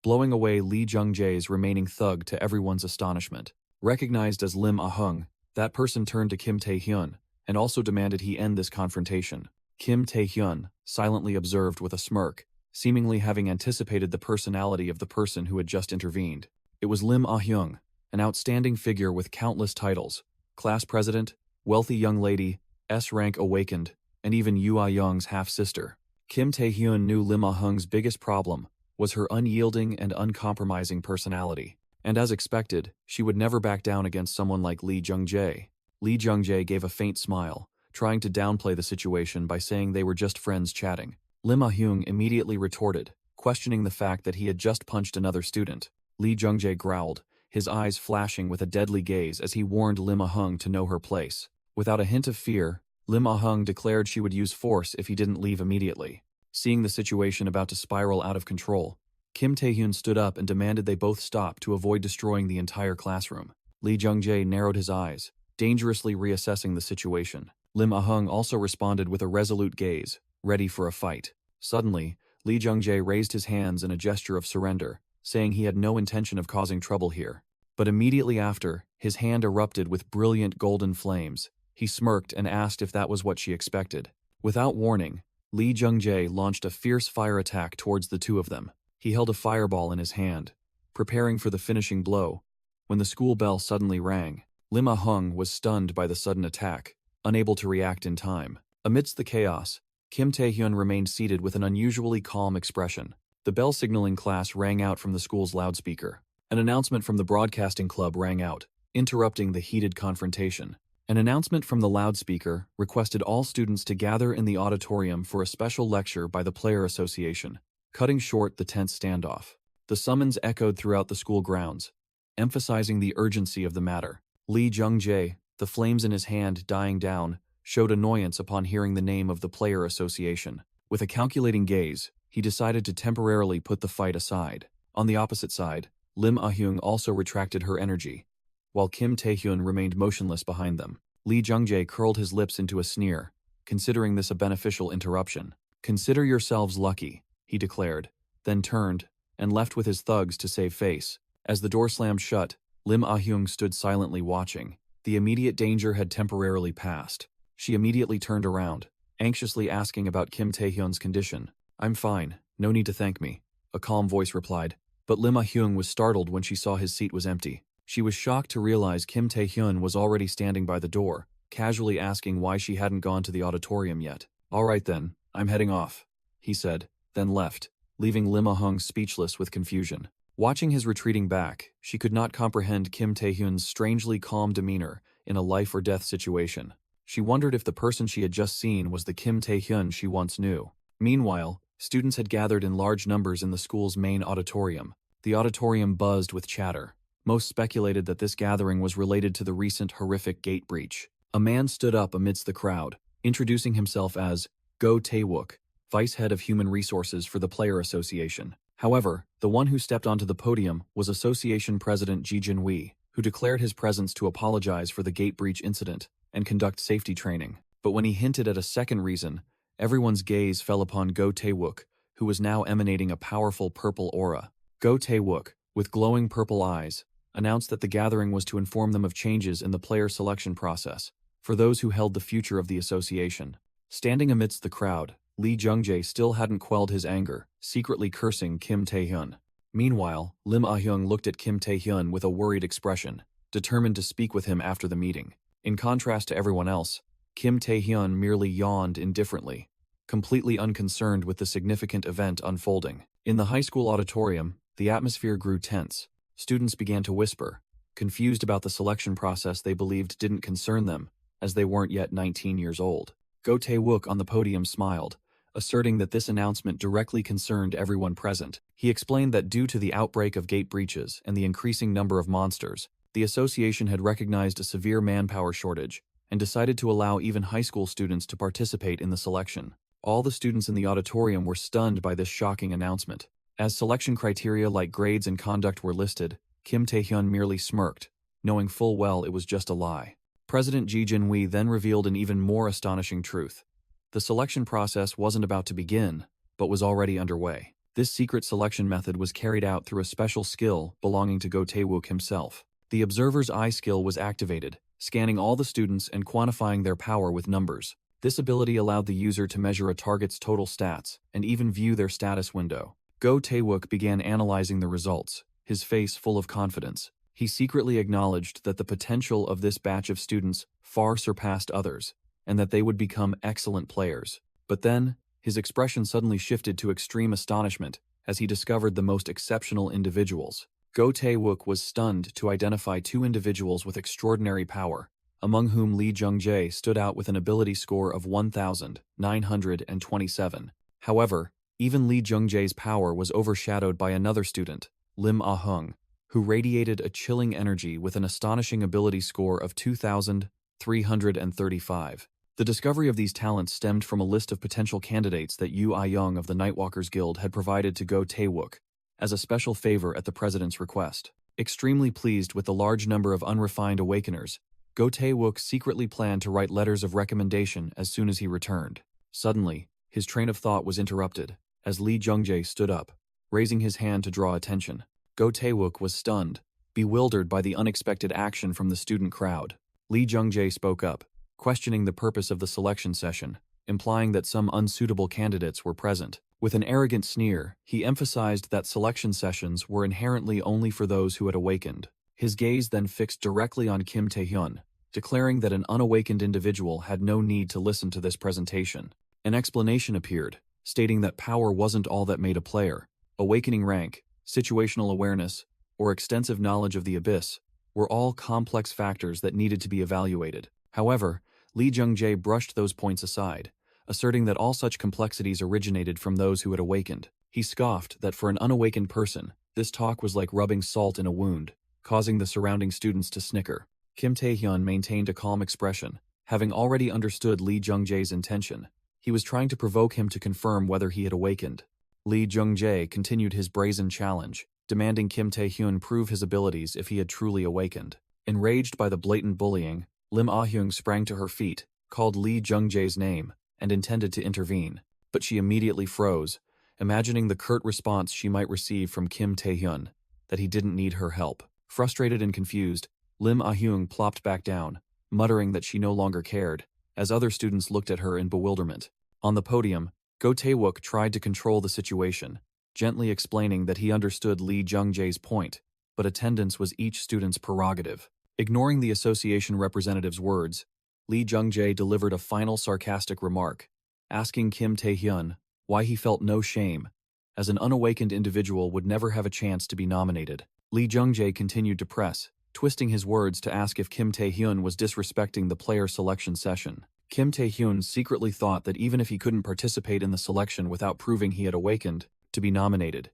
blowing away Lee Jung-jae's remaining thug to everyone's astonishment. Recognized as Lim Ah-hung, that person turned to Kim Tae-hyun and also demanded he end this confrontation. Kim Tae-hyun silently observed with a smirk, seemingly having anticipated the personality of the person who had just intervened. It was Lim Ah-hyung, an outstanding figure with countless titles: class president, wealthy young lady, S-rank awakened, and even Yoo Ah-young's half-sister. Kim Tae-hyun knew Lim Ah-hung's biggest problem was her unyielding and uncompromising personality. And as expected, she would never back down against someone like Lee Jung-jae. Lee Jung-jae gave a faint smile, trying to downplay the situation by saying they were just friends chatting. Lim Ah-hyung immediately retorted, questioning the fact that he had just punched another student. Lee Jung-jae growled, his eyes flashing with a deadly gaze as he warned Lim Ah-hung to know her place. Without a hint of fear, Lim Ah-hung declared she would use force if he didn't leave immediately. Seeing the situation about to spiral out of control, Kim Tae-hyun stood up and demanded they both stop to avoid destroying the entire classroom. Lee Jung-jae narrowed his eyes, dangerously reassessing the situation. Lim Ah-hung also responded with a resolute gaze, ready for a fight. Suddenly, Lee Jung-jae raised his hands in a gesture of surrender, saying he had no intention of causing trouble here. But immediately after, his hand erupted with brilliant golden flames. He smirked and asked if that was what she expected. Without warning, Lee Jung-jae launched a fierce fire attack towards the two of them. He held a fireball in his hand, preparing for the finishing blow, when the school bell suddenly rang. Lim Ah-hung was stunned by the sudden attack, unable to react in time. Amidst the chaos, Kim Tae-hyun remained seated with an unusually calm expression. The bell signaling class rang out from the school's loudspeaker. An announcement from the broadcasting club rang out, interrupting the heated confrontation. An announcement from the loudspeaker requested all students to gather in the auditorium for a special lecture by the Player Association, cutting short the tense standoff. The summons echoed throughout the school grounds, emphasizing the urgency of the matter. Lee Jung-jae, the flames in his hand dying down, showed annoyance upon hearing the name of the Player Association. With a calculating gaze, he decided to temporarily put the fight aside. On the opposite side, Lim Ah-hyung also retracted her energy, while Kim Tae-hyun remained motionless behind them. Lee Jung-jae curled his lips into a sneer, considering this a beneficial interruption. "Consider yourselves lucky," he declared, then turned and left with his thugs to save face. As the door slammed shut, Lim Ah-hyung stood silently watching. The immediate danger had temporarily passed. She immediately turned around, anxiously asking about Kim Tae-hyun's condition. "I'm fine, no need to thank me," a calm voice replied. But Lim Ah-hyung was startled when she saw his seat was empty. She was shocked to realize Kim Tae-hyun was already standing by the door, casually asking why she hadn't gone to the auditorium yet. "All right then, I'm heading off," he said, then left, leaving Lim Ah-hung speechless with confusion. Watching his retreating back, she could not comprehend Kim Tae-hyun's strangely calm demeanor in a life-or-death situation. She wondered if the person she had just seen was the Kim Tae-hyun she once knew. Meanwhile, students had gathered in large numbers in the school's main auditorium. The auditorium buzzed with chatter. Most speculated that this gathering was related to the recent horrific gate breach. A man stood up amidst the crowd, introducing himself as Go Tae-wook, Vice Head of Human Resources for the Player Association. However, the one who stepped onto the podium was Association President Ji Jin-wee, who declared his presence to apologize for the gate breach incident and conduct safety training. But when he hinted at a second reason, everyone's gaze fell upon Go Tae-wook, who was now emanating a powerful purple aura. Go Tae-wook, with glowing purple eyes, announced that the gathering was to inform them of changes in the player selection process for those who held the future of the association. Standing amidst the crowd, Lee Jung-jae still hadn't quelled his anger, secretly cursing Kim Tae-hyun. Meanwhile, Lim Ah-hyung looked at Kim Tae-hyun with a worried expression, determined to speak with him after the meeting. In contrast to everyone else, Kim Tae-hyun merely yawned indifferently, completely unconcerned with the significant event unfolding. In the high school auditorium, the atmosphere grew tense. Students began to whisper, confused about the selection process they believed didn't concern them, as they weren't yet 19 years old. Go Tae-wook on the podium smiled, asserting that this announcement directly concerned everyone present. He explained that due to the outbreak of gate breaches and the increasing number of monsters, the association had recognized a severe manpower shortage and decided to allow even high school students to participate in the selection. All the students in the auditorium were stunned by this shocking announcement. As selection criteria like grades and conduct were listed, Kim Tae-hyun merely smirked, knowing full well it was just a lie. President Ji Jin-wee then revealed an even more astonishing truth. The selection process wasn't about to begin, but was already underway. This secret selection method was carried out through a special skill belonging to Go Tae-wook himself. The observer's eye skill was activated, scanning all the students and quantifying their power with numbers. This ability allowed the user to measure a target's total stats and even view their status window. Go Tae-wook began analyzing the results, his face full of confidence. He secretly acknowledged that the potential of this batch of students far surpassed others, and that they would become excellent players. But then, his expression suddenly shifted to extreme astonishment as he discovered the most exceptional individuals. Go Tae-wook was stunned to identify two individuals with extraordinary power, among whom Lee Jung-jae stood out with an ability score of 1,927. However, even Lee Jung-jae's power was overshadowed by another student, Lim Ah-hung, who radiated a chilling energy with an astonishing ability score of 2,335. The discovery of these talents stemmed from a list of potential candidates that Yu Ah-young of the Nightwalkers Guild had provided to Go Tae-wook as a special favor at the president's request. Extremely pleased with the large number of unrefined awakeners, Go Tae-wook secretly planned to write letters of recommendation as soon as he returned. Suddenly, his train of thought was interrupted as Lee Jung-jae stood up, raising his hand to draw attention. Go Tae-wook was stunned, bewildered by the unexpected action from the student crowd. Lee Jung-jae spoke up, questioning the purpose of the selection session, implying that some unsuitable candidates were present. With an arrogant sneer, he emphasized that selection sessions were inherently only for those who had awakened. His gaze then fixed directly on Kim Tae-hyun, declaring that an unawakened individual had no need to listen to this presentation. An explanation appeared, stating that power wasn't all that made a player. Awakening rank, situational awareness, or extensive knowledge of the abyss were all complex factors that needed to be evaluated. However, Lee Jung-jae brushed those points aside, asserting that all such complexities originated from those who had awakened. He scoffed that for an unawakened person, this talk was like rubbing salt in a wound, causing the surrounding students to snicker. Kim Tae-hyun maintained a calm expression, having already understood Lee Jung-jae's intention. He was trying to provoke him to confirm whether he had awakened. Lee Jung-jae continued his brazen challenge, demanding Kim Tae-hyun prove his abilities if he had truly awakened. Enraged by the blatant bullying, Lim Ah-hyung sprang to her feet, called Lee Jung-jae's name, and intended to intervene. But she immediately froze, imagining the curt response she might receive from Kim Tae-hyun, that he didn't need her help. Frustrated and confused, Lim Ah-hyung plopped back down, muttering that she no longer cared, as other students looked at her in bewilderment. On the podium, Go Tae-wook tried to control the situation, gently explaining that he understood Lee Jung-jae's point, but attendance was each student's prerogative. Ignoring the association representative's words, Lee Jung-jae delivered a final sarcastic remark, asking Kim Tae-hyun why he felt no shame, as an unawakened individual would never have a chance to be nominated. Lee Jung-jae continued to press, twisting his words to ask if Kim Tae-hyun was disrespecting the player selection session. Kim Tae-hyun secretly thought that even if he couldn't participate in the selection without proving he had awakened to be nominated,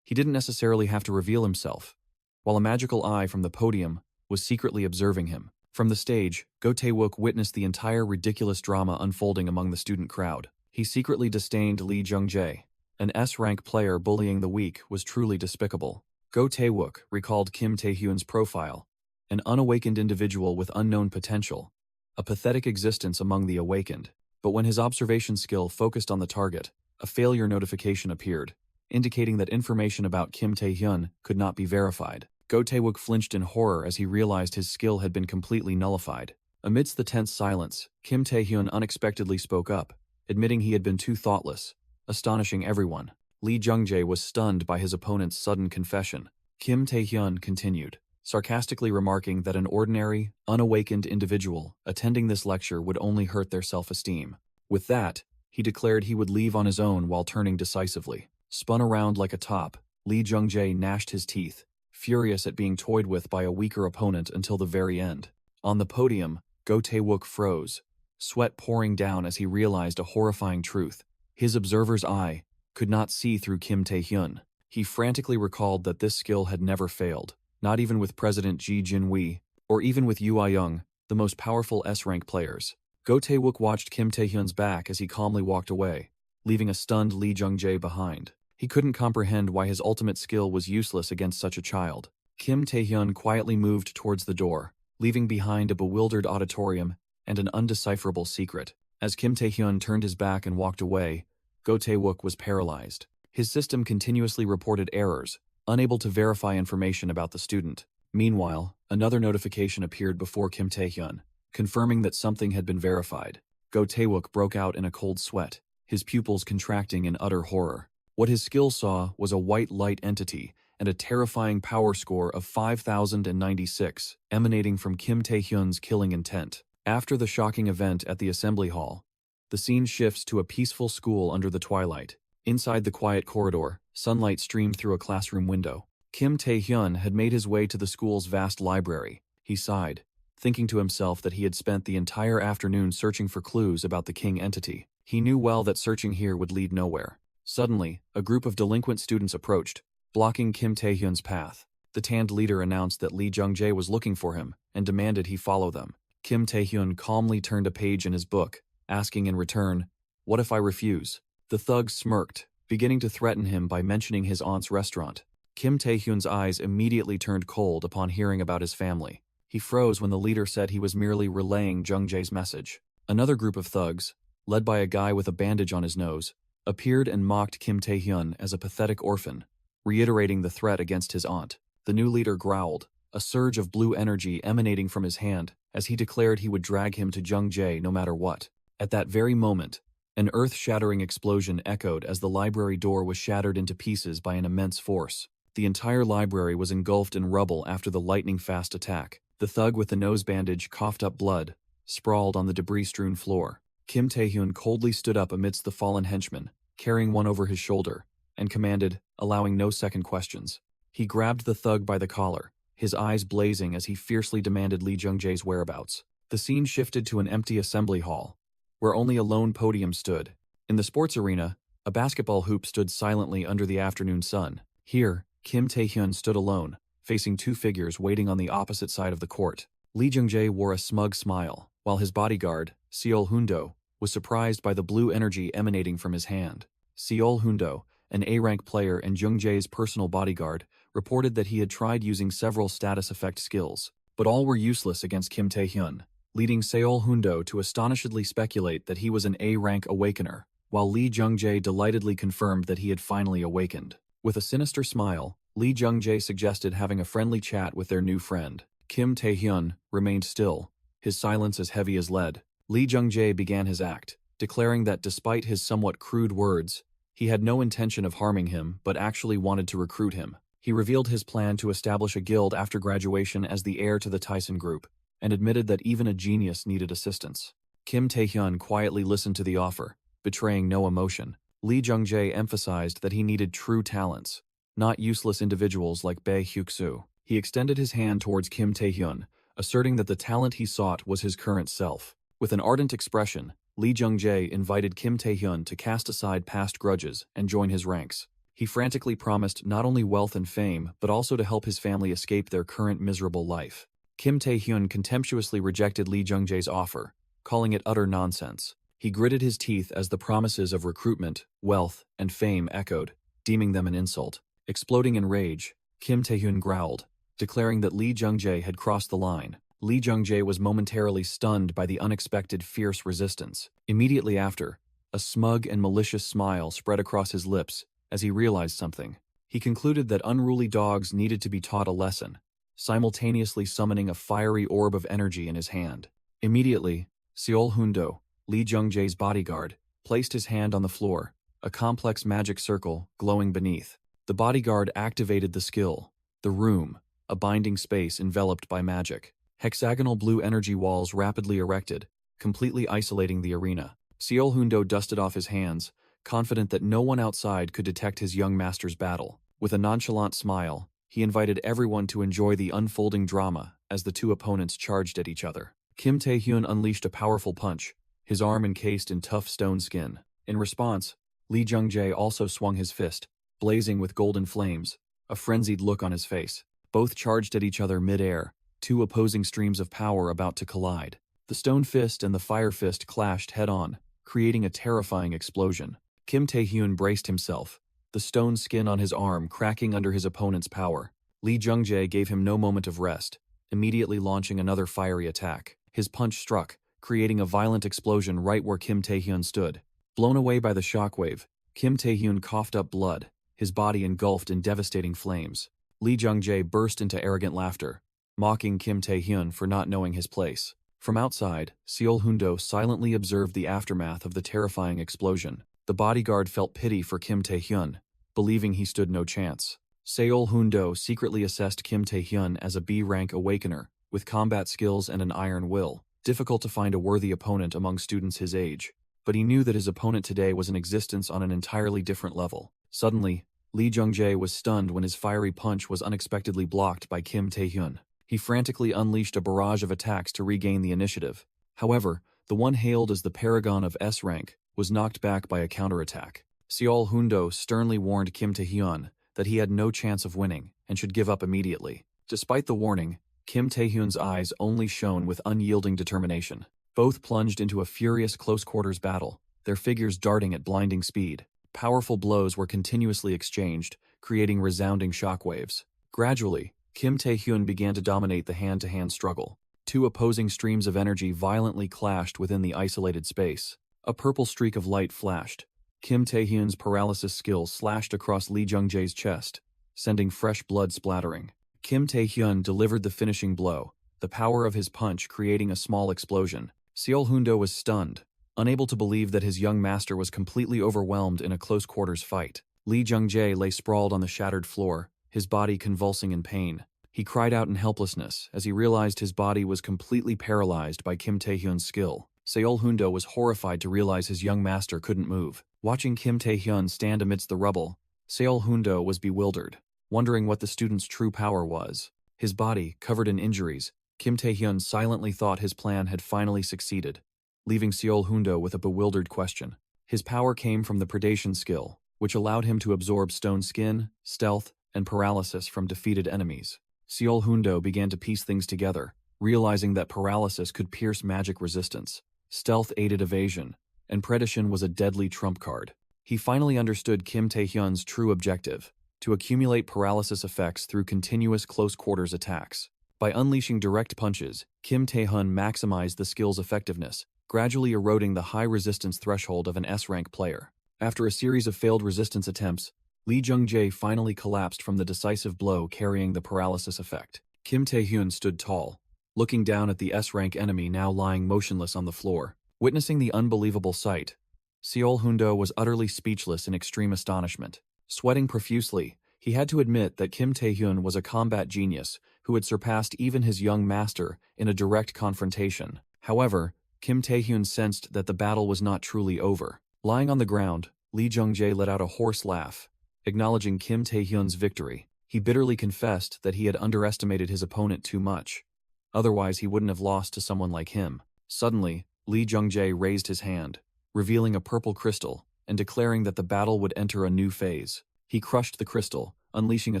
he didn't necessarily have to reveal himself, while a magical eye from the podium was secretly observing him. From the stage, Go Tae-wook witnessed the entire ridiculous drama unfolding among the student crowd. He secretly disdained Lee Jung-jae. An S-rank player bullying the weak was truly despicable. Go Tae-wook recalled Kim Tae-hyun's profile, an unawakened individual with unknown potential, a pathetic existence among the awakened. But when his observation skill focused on the target, a failure notification appeared, indicating that information about Kim Tae-hyun could not be verified. Go Tae-wook flinched in horror as he realized his skill had been completely nullified. Amidst the tense silence, Kim Tae-hyun unexpectedly spoke up, admitting he had been too thoughtless, astonishing everyone. Lee Jung-jae was stunned by his opponent's sudden confession. Kim Tae-hyun continued, sarcastically remarking that an ordinary, unawakened individual attending this lecture would only hurt their self-esteem. With that, he declared he would leave on his own while turning decisively. Spun around like a top, Lee Jung-jae gnashed his teeth, furious at being toyed with by a weaker opponent until the very end. On the podium, Go Tae-wook froze, sweat pouring down as he realized a horrifying truth. His observer's eye could not see through Kim Tae-hyun. He frantically recalled that this skill had never failed, not even with President Ji Jin-wi, or even with Yu Ah-young, the most powerful S-rank players. Go Tae-wook watched Kim Tae-hyun's back as he calmly walked away, leaving a stunned Lee Jung-jae behind. He couldn't comprehend why his ultimate skill was useless against such a child. Kim Tae-hyun quietly moved towards the door, leaving behind a bewildered auditorium and an undecipherable secret. As Kim Tae-hyun turned his back and walked away, Go Tae-wook was paralyzed. His system continuously reported errors, unable to verify information about the student. Meanwhile, another notification appeared before Kim Tae-hyun, confirming that something had been verified. Go Tae-wook broke out in a cold sweat, his pupils contracting in utter horror. What his skill saw was a white light entity and a terrifying power score of 5,096, emanating from Kim Tae-hyun's killing intent. After the shocking event at the assembly hall, the scene shifts to a peaceful school under the twilight. Inside the quiet corridor, sunlight streamed through a classroom window. Kim Tae-hyun had made his way to the school's vast library. He sighed, thinking to himself that he had spent the entire afternoon searching for clues about the king entity. He knew well that searching here would lead nowhere. Suddenly, a group of delinquent students approached, blocking Kim Tae-hyun's path. The tanned leader announced that Lee Jung-jae was looking for him and demanded he follow them. Kim Tae-hyun calmly turned a page in his book, asking in return, "What if I refuse?" The thug smirked, beginning to threaten him by mentioning his aunt's restaurant. Kim Tae-hyun's eyes immediately turned cold upon hearing about his family. He froze when the leader said he was merely relaying Jung-jae's message. Another group of thugs, led by a guy with a bandage on his nose, appeared and mocked Kim Tae-hyun as a pathetic orphan, reiterating the threat against his aunt. The new leader growled, a surge of blue energy emanating from his hand as he declared he would drag him to Jung-jae no matter what. At that very moment, an earth-shattering explosion echoed as the library door was shattered into pieces by an immense force. The entire library was engulfed in rubble after the lightning-fast attack. The thug with the nose bandage coughed up blood, sprawled on the debris-strewn floor. Kim Tae-hyun coldly stood up amidst the fallen henchmen, carrying one over his shoulder, and commanded, allowing no second questions. He grabbed the thug by the collar, his eyes blazing as he fiercely demanded Lee Jung-jae's whereabouts. The scene shifted to an empty assembly hall, where only a lone podium stood. In the sports arena, a basketball hoop stood silently under the afternoon sun. Here, Kim Tae-hyun stood alone, facing two figures waiting on the opposite side of the court. Lee Jung-jae wore a smug smile, while his bodyguard, Seol-hundo, was surprised by the blue energy emanating from his hand. Seol-hundo, an A-rank player and Jung-jae's personal bodyguard, reported that he had tried using several status effect skills, but all were useless against Kim Tae-hyun, leading Seol-hundo to astonishedly speculate that he was an A-rank awakener, while Lee Jung-jae delightedly confirmed that he had finally awakened. With a sinister smile, Lee Jung-jae suggested having a friendly chat with their new friend. Kim Tae-hyun remained still, his silence as heavy as lead. Lee Jung-jae began his act, declaring that despite his somewhat crude words, he had no intention of harming him but actually wanted to recruit him. He revealed his plan to establish a guild after graduation as the heir to the Tyson Group, and admitted that even a genius needed assistance. Kim Tae-hyun quietly listened to the offer, betraying no emotion. Lee Jung-jae emphasized that he needed true talents, not useless individuals like Bae Hyuk-soo. He extended his hand towards Kim Tae-hyun, asserting that the talent he sought was his current self. With an ardent expression, Lee Jung-jae invited Kim Tae-hyun to cast aside past grudges and join his ranks. He frantically promised not only wealth and fame, but also to help his family escape their current miserable life. Kim Tae-hyun contemptuously rejected Lee Jung-jae's offer, calling it utter nonsense. He gritted his teeth as the promises of recruitment, wealth, and fame echoed, deeming them an insult. Exploding in rage, Kim Tae-hyun growled, declaring that Lee Jung-jae had crossed the line. Lee Jung-jae was momentarily stunned by the unexpected fierce resistance. Immediately after, a smug and malicious smile spread across his lips as he realized something. He concluded that unruly dogs needed to be taught a lesson, simultaneously summoning a fiery orb of energy in his hand. Immediately, Seol-hundo, Lee Jung-jae's bodyguard, placed his hand on the floor, a complex magic circle glowing beneath. The bodyguard activated the skill, the room, a binding space enveloped by magic. Hexagonal blue energy walls rapidly erected, completely isolating the arena. Seol-hundo dusted off his hands, confident that no one outside could detect his young master's battle. With a nonchalant smile, he invited everyone to enjoy the unfolding drama as the two opponents charged at each other. Kim Tae-hyun unleashed a powerful punch, his arm encased in tough stone skin. In response, Lee Jung-jae also swung his fist, blazing with golden flames, a frenzied look on his face. Both charged at each other mid-air, two opposing streams of power about to collide. The stone fist and the fire fist clashed head-on, creating a terrifying explosion. Kim Tae-hyun braced himself, the stone skin on his arm cracking under his opponent's power. Lee Jung-jae gave him no moment of rest, immediately launching another fiery attack. His punch struck, creating a violent explosion right where Kim Tae-hyun stood. Blown away by the shockwave, Kim Tae-hyun coughed up blood, his body engulfed in devastating flames. Lee Jung-jae burst into arrogant laughter, mocking Kim Tae-hyun for not knowing his place. From outside, Seol-hoon-do silently observed the aftermath of the terrifying explosion. The bodyguard felt pity for Kim Tae-hyun, believing he stood no chance. Seol-hoon-do secretly assessed Kim Tae-hyun as a B-rank awakener, with combat skills and an iron will. Difficult to find a worthy opponent among students his age, but he knew that his opponent today was in existence on an entirely different level. Suddenly, Lee Jung-jae was stunned when his fiery punch was unexpectedly blocked by Kim Tae-hyun. He frantically unleashed a barrage of attacks to regain the initiative. However, the one hailed as the paragon of S rank was knocked back by a counterattack. Seol-hoon-do sternly warned Kim Tae-hyun that he had no chance of winning and should give up immediately. Despite the warning, Kim Tae-hyun's eyes only shone with unyielding determination. Both plunged into a furious close-quarters battle, their figures darting at blinding speed. Powerful blows were continuously exchanged, creating resounding shockwaves. Gradually, Kim Tae-hyun began to dominate the hand-to-hand struggle. Two opposing streams of energy violently clashed within the isolated space. A purple streak of light flashed. Kim Tae-hyun's paralysis skill slashed across Lee Jung-jae's chest, sending fresh blood splattering. Kim Tae-hyun delivered the finishing blow, the power of his punch creating a small explosion. Seol-hoon-do was stunned, unable to believe that his young master was completely overwhelmed in a close-quarters fight. Lee Jung-jae lay sprawled on the shattered floor, his body convulsing in pain. He cried out in helplessness as he realized his body was completely paralyzed by Kim Tae-hyun's skill. Seol-hoon-do was horrified to realize his young master couldn't move. Watching Kim Tae-hyun stand amidst the rubble, Seol-hoon-do was bewildered, wondering what the student's true power was. His body covered in injuries, Kim Tae-hyun silently thought his plan had finally succeeded, leaving Seol-hoon-do with a bewildered question. His power came from the predation skill, which allowed him to absorb stone skin, stealth, and paralysis from defeated enemies. Seol-hoon-do began to piece things together, realizing that paralysis could pierce magic resistance, stealth aided evasion, and predation was a deadly trump card. He finally understood Kim Tae-hyun's true objective, to accumulate paralysis effects through continuous close-quarters attacks. By unleashing direct punches, Kim Tae-hyun maximized the skill's effectiveness, gradually eroding the high resistance threshold of an S-rank player. After a series of failed resistance attempts, Lee Jung-jae finally collapsed from the decisive blow carrying the paralysis effect. Kim Tae-hyun stood tall, looking down at the S-rank enemy now lying motionless on the floor. Witnessing the unbelievable sight, Seol-hoon-do was utterly speechless in extreme astonishment. Sweating profusely, he had to admit that Kim Tae-hyun was a combat genius who had surpassed even his young master in a direct confrontation. However, Kim Tae-hyun sensed that the battle was not truly over. Lying on the ground, Lee Jung-jae let out a hoarse laugh, acknowledging Kim Tae-hyun's victory. He bitterly confessed that he had underestimated his opponent too much. Otherwise, he wouldn't have lost to someone like him. Suddenly, Lee Jung-jae raised his hand, revealing a purple crystal, and declaring that the battle would enter a new phase. He crushed the crystal, unleashing a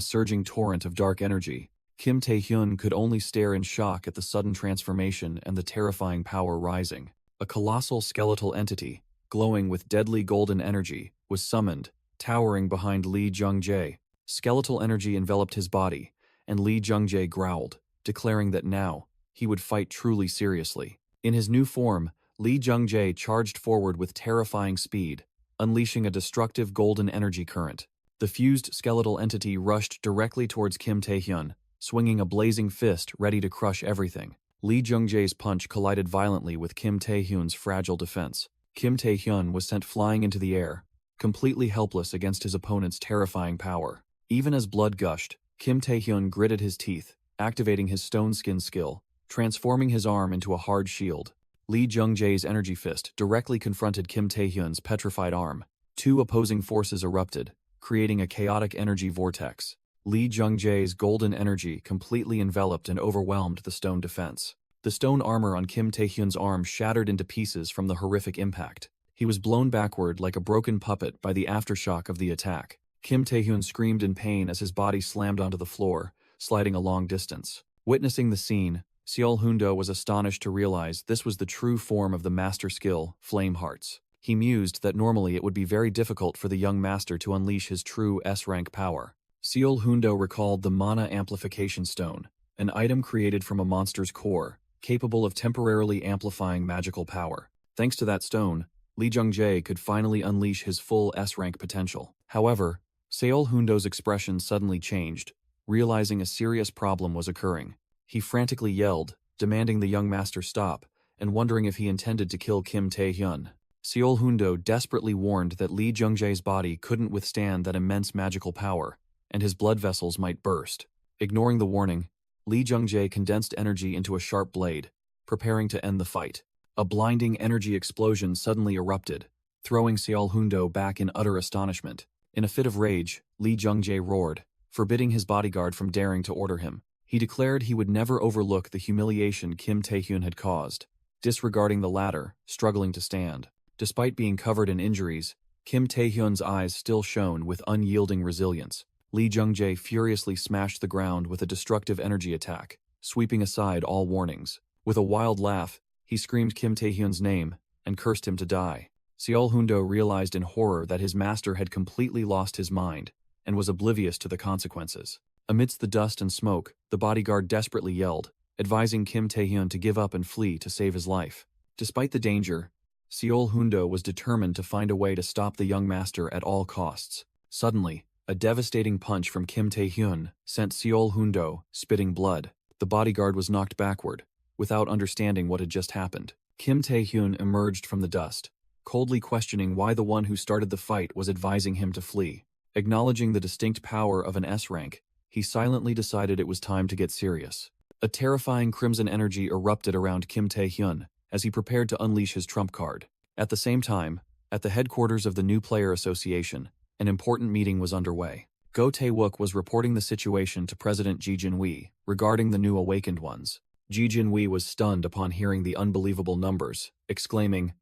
surging torrent of dark energy. Kim Tae-hyun could only stare in shock at the sudden transformation and the terrifying power rising. A colossal skeletal entity, glowing with deadly golden energy, was summoned, towering behind Lee Jung-jae. Skeletal energy enveloped his body, and Lee Jung-jae growled, declaring that now, he would fight truly seriously. In his new form, Lee Jung-jae charged forward with terrifying speed, unleashing a destructive golden energy current. The fused skeletal entity rushed directly towards Kim Tae-hyun, swinging a blazing fist ready to crush everything. Lee Jung-jae's punch collided violently with Kim Tae-hyun's fragile defense. Kim Tae-hyun was sent flying into the air, completely helpless against his opponent's terrifying power. Even as blood gushed, Kim Tae-hyun gritted his teeth, activating his stone skin skill, transforming his arm into a hard shield. Lee Jung-jae's energy fist directly confronted Kim Tae-hyun's petrified arm. Two opposing forces erupted, creating a chaotic energy vortex. Lee Jung-jae's golden energy completely enveloped and overwhelmed the stone defense. The stone armor on Kim Tae-hyun's arm shattered into pieces from the horrific impact. He was blown backward like a broken puppet by the aftershock of the attack. Kim Tae-hyun screamed in pain as his body slammed onto the floor, sliding a long distance. Witnessing the scene, Seol-hoon-do was astonished to realize this was the true form of the master skill, Flame Hearts. He mused that normally it would be very difficult for the young master to unleash his true S-rank power. Seol-hoon-do recalled the Mana Amplification Stone, an item created from a monster's core, capable of temporarily amplifying magical power. Thanks to that stone, Lee Jung-jae could finally unleash his full S-rank potential. However, Seol Hundo's expression suddenly changed, realizing a serious problem was occurring. He frantically yelled, demanding the young master stop, and wondering if he intended to kill Kim Tae-hyun. Seol Hundo desperately warned that Lee Jung-jae's body couldn't withstand that immense magical power, and his blood vessels might burst. Ignoring the warning, Lee Jung-jae condensed energy into a sharp blade, preparing to end the fight. A blinding energy explosion suddenly erupted, throwing Seol Hundo back in utter astonishment. In a fit of rage, Lee Jung-jae roared, forbidding his bodyguard from daring to order him. He declared he would never overlook the humiliation Kim Tae-hyun had caused, disregarding the latter, struggling to stand. Despite being covered in injuries, Kim Tae-hyun's eyes still shone with unyielding resilience. Lee Jung-jae furiously smashed the ground with a destructive energy attack, sweeping aside all warnings. With a wild laugh, he screamed Kim Tae-hyun's name and cursed him to die. Seol Hundo realized in horror that his master had completely lost his mind and was oblivious to the consequences. Amidst the dust and smoke, the bodyguard desperately yelled, advising Kim Tae-hyun to give up and flee to save his life. Despite the danger, Seol Hundo was determined to find a way to stop the young master at all costs. Suddenly, a devastating punch from Kim Tae-hyun sent Seol Hundo spitting blood. The bodyguard was knocked backward, without understanding what had just happened. Kim Tae-hyun emerged from the dust, coldly questioning why the one who started the fight was advising him to flee. Acknowledging the distinct power of an S-rank, he silently decided it was time to get serious. A terrifying crimson energy erupted around Kim Tae-hyun as he prepared to unleash his trump card. At the same time, at the headquarters of the New Player Association, an important meeting was underway. Go Tae-wook was reporting the situation to President Ji Jin-wee regarding the new awakened ones. Ji Jin-wee was stunned upon hearing the unbelievable numbers, exclaiming,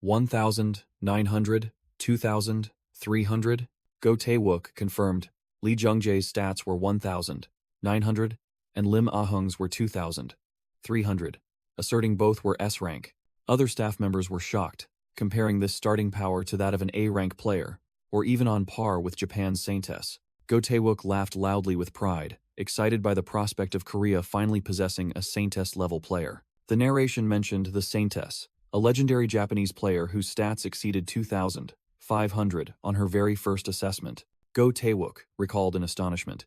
1,900, 2,000, 300? Go Tae-wook confirmed Lee Jung-jae's stats were 1,900, and Lim Ah-hung's were 2,300, asserting both were S-rank. Other staff members were shocked, comparing this starting power to that of an A-rank player, or even on par with Japan's Saintess. Go Tae-wook laughed loudly with pride, excited by the prospect of Korea finally possessing a Saintess-level player. The narration mentioned the Saintess, a legendary Japanese player whose stats exceeded 2,500 on her very first assessment. Go Tae-wook recalled in astonishment.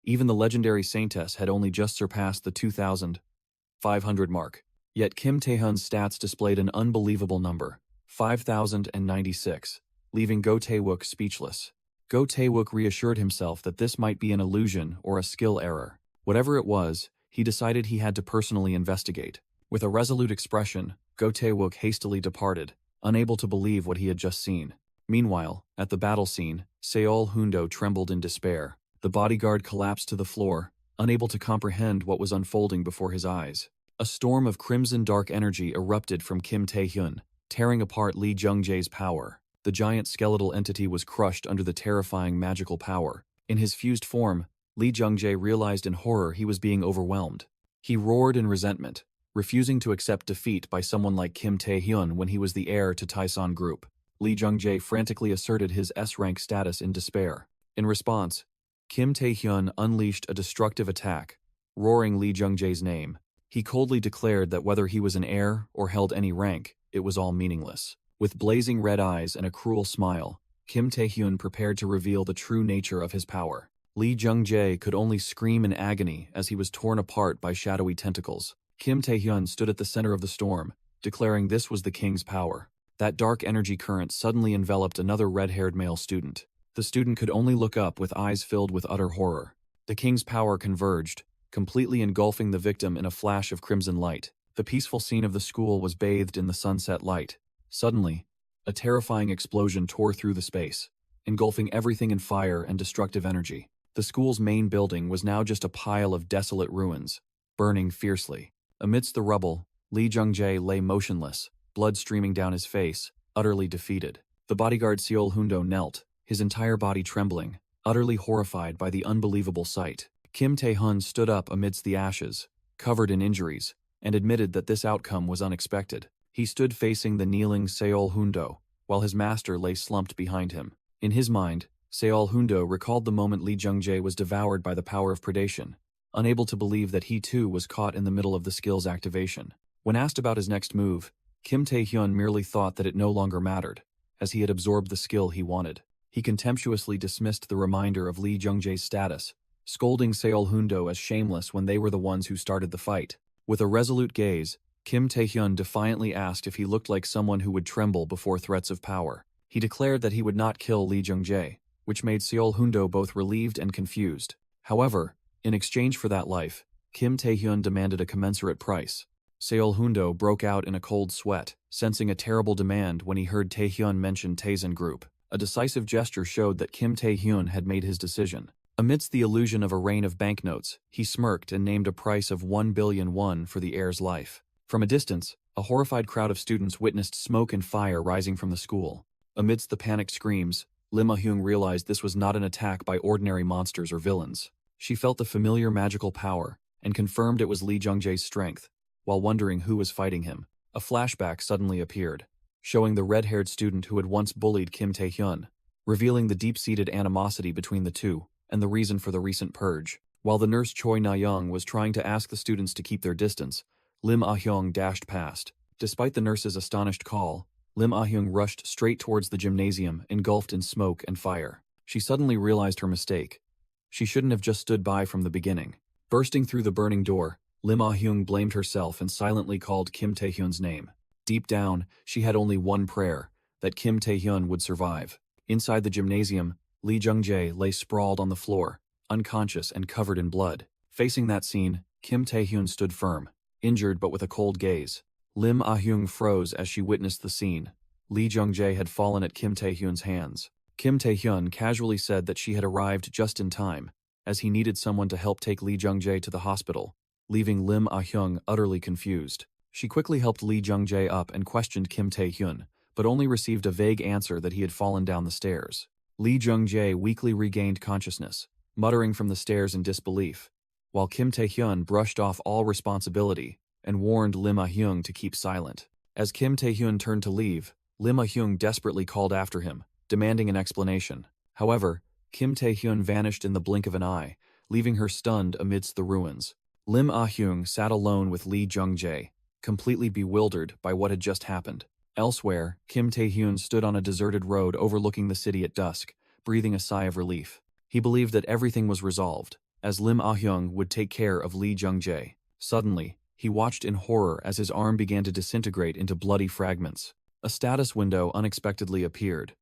Even the legendary Saintess had only just surpassed the 2,500 mark. Yet Kim Tae-hyun's stats displayed an unbelievable number, 5,096, leaving Go Tae-wook speechless. Go Tae-wook reassured himself that this might be an illusion or a skill error. Whatever it was, he decided he had to personally investigate. With a resolute expression, Go Tae-wook hastily departed, unable to believe what he had just seen. Meanwhile, at the battle scene, Seol Hundo trembled in despair. The bodyguard collapsed to the floor, unable to comprehend what was unfolding before his eyes. A storm of crimson dark energy erupted from Kim Tae-hyun, tearing apart Lee Jung-jae's power. The giant skeletal entity was crushed under the terrifying magical power. In his fused form, Lee Jung-jae realized in horror he was being overwhelmed. He roared in resentment, refusing to accept defeat by someone like Kim Tae-hyun when he was the heir to Taesan Group. Lee Jung-jae frantically asserted his S-rank status in despair. In response, Kim Tae-hyun unleashed a destructive attack, roaring Lee Jung-jae's name. He coldly declared that whether he was an heir or held any rank, it was all meaningless. With blazing red eyes and a cruel smile, Kim Tae-hyun prepared to reveal the true nature of his power. Lee Jung-jae could only scream in agony as he was torn apart by shadowy tentacles. Kim Tae-hyun stood at the center of the storm, declaring this was the king's power. That dark energy current suddenly enveloped another red-haired male student. The student could only look up with eyes filled with utter horror. The king's power converged, completely engulfing the victim in a flash of crimson light. The peaceful scene of the school was bathed in the sunset light. Suddenly, a terrifying explosion tore through the space, engulfing everything in fire and destructive energy. The school's main building was now just a pile of desolate ruins, burning fiercely. Amidst the rubble, Lee Jung-jae lay motionless, blood streaming down his face, utterly defeated. The bodyguard Seol Hundo knelt, his entire body trembling, utterly horrified by the unbelievable sight. Kim Tae-hyun stood up amidst the ashes, covered in injuries, and admitted that this outcome was unexpected. He stood facing the kneeling Seol Hundo, while his master lay slumped behind him. In his mind, Seol Hundo recalled the moment Lee Jung-jae was devoured by the power of predation, unable to believe that he too was caught in the middle of the skill's activation. When asked about his next move, Kim Tae-hyun merely thought that it no longer mattered, as he had absorbed the skill he wanted. He contemptuously dismissed the reminder of Lee Jung-jae's status, scolding Seol-hundo as shameless when they were the ones who started the fight. With a resolute gaze, Kim Tae-hyun defiantly asked if he looked like someone who would tremble before threats of power. He declared that he would not kill Lee Jung-jae, which made Seol-hundo both relieved and confused. However, in exchange for that life, Kim Tae-hyun demanded a commensurate price. Seol-hundo broke out in a cold sweat, sensing a terrible demand when he heard Tae-hyun mention Taesan Group. A decisive gesture showed that Kim Tae-hyun had made his decision. Amidst the illusion of a rain of banknotes, he smirked and named a price of 1 billion won for the heir's life. From a distance, a horrified crowd of students witnessed smoke and fire rising from the school. Amidst the panicked screams, Lim Ah-hyung realized this was not an attack by ordinary monsters or villains. She felt the familiar magical power, and confirmed it was Lee Jung-jae's strength. While wondering who was fighting him, a flashback suddenly appeared, showing the red-haired student who had once bullied Kim Tae-hyun, revealing the deep-seated animosity between the two, and the reason for the recent purge. While the nurse Choi Na-young was trying to ask the students to keep their distance, Lim Ah-hyung dashed past. Despite the nurse's astonished call, Lim Ah-hyung rushed straight towards the gymnasium, engulfed in smoke and fire. She suddenly realized her mistake. She shouldn't have just stood by from the beginning. Bursting through the burning door, Lim Ah-hyung blamed herself and silently called Kim Tae-hyun's name. Deep down, she had only one prayer, that Kim Tae-hyun would survive. Inside the gymnasium, Lee Jung-jae lay sprawled on the floor, unconscious and covered in blood. Facing that scene, Kim Tae-hyun stood firm, injured but with a cold gaze. Lim Ah-hyung froze as she witnessed the scene. Lee Jung-jae had fallen at Kim Tae-hyun's hands. Kim Tae-hyun casually said that she had arrived just in time, as he needed someone to help take Lee Jung-jae to the hospital, leaving Lim Ah-hyung utterly confused. She quickly helped Lee Jung-jae up and questioned Kim Tae-hyun, but only received a vague answer that he had fallen down the stairs. Lee Jung-jae weakly regained consciousness, muttering from the stairs in disbelief, while Kim Tae-hyun brushed off all responsibility and warned Lim Ah-hyung to keep silent. As Kim Tae-hyun turned to leave, Lim Ah-hyung desperately called after him, demanding an explanation. However, Kim Tae-hyun vanished in the blink of an eye, leaving her stunned amidst the ruins. Lim Ah-hyung sat alone with Lee Jung-jae, completely bewildered by what had just happened. Elsewhere, Kim Tae-hyun stood on a deserted road overlooking the city at dusk, breathing a sigh of relief. He believed that everything was resolved, as Lim Ah-hyung would take care of Lee Jung-jae. Suddenly, he watched in horror as his arm began to disintegrate into bloody fragments. A status window unexpectedly appeared,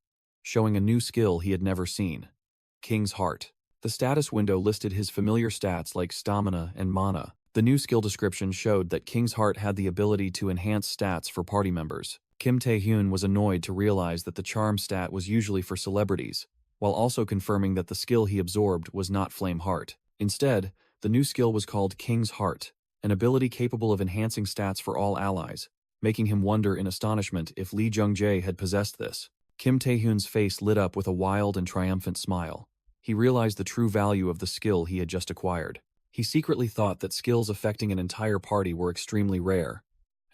showing a new skill he had never seen: King's Heart. The status window listed his familiar stats like stamina and mana. The new skill description showed that King's Heart had the ability to enhance stats for party members. Kim Tae-hyun was annoyed to realize that the charm stat was usually for celebrities, while also confirming that the skill he absorbed was not Flame Heart. Instead, the new skill was called King's Heart, an ability capable of enhancing stats for all allies, making him wonder in astonishment if Lee Jung-jae had possessed this. Kim Tae-hyun's face lit up with a wild and triumphant smile. He realized the true value of the skill he had just acquired. He secretly thought that skills affecting an entire party were extremely rare,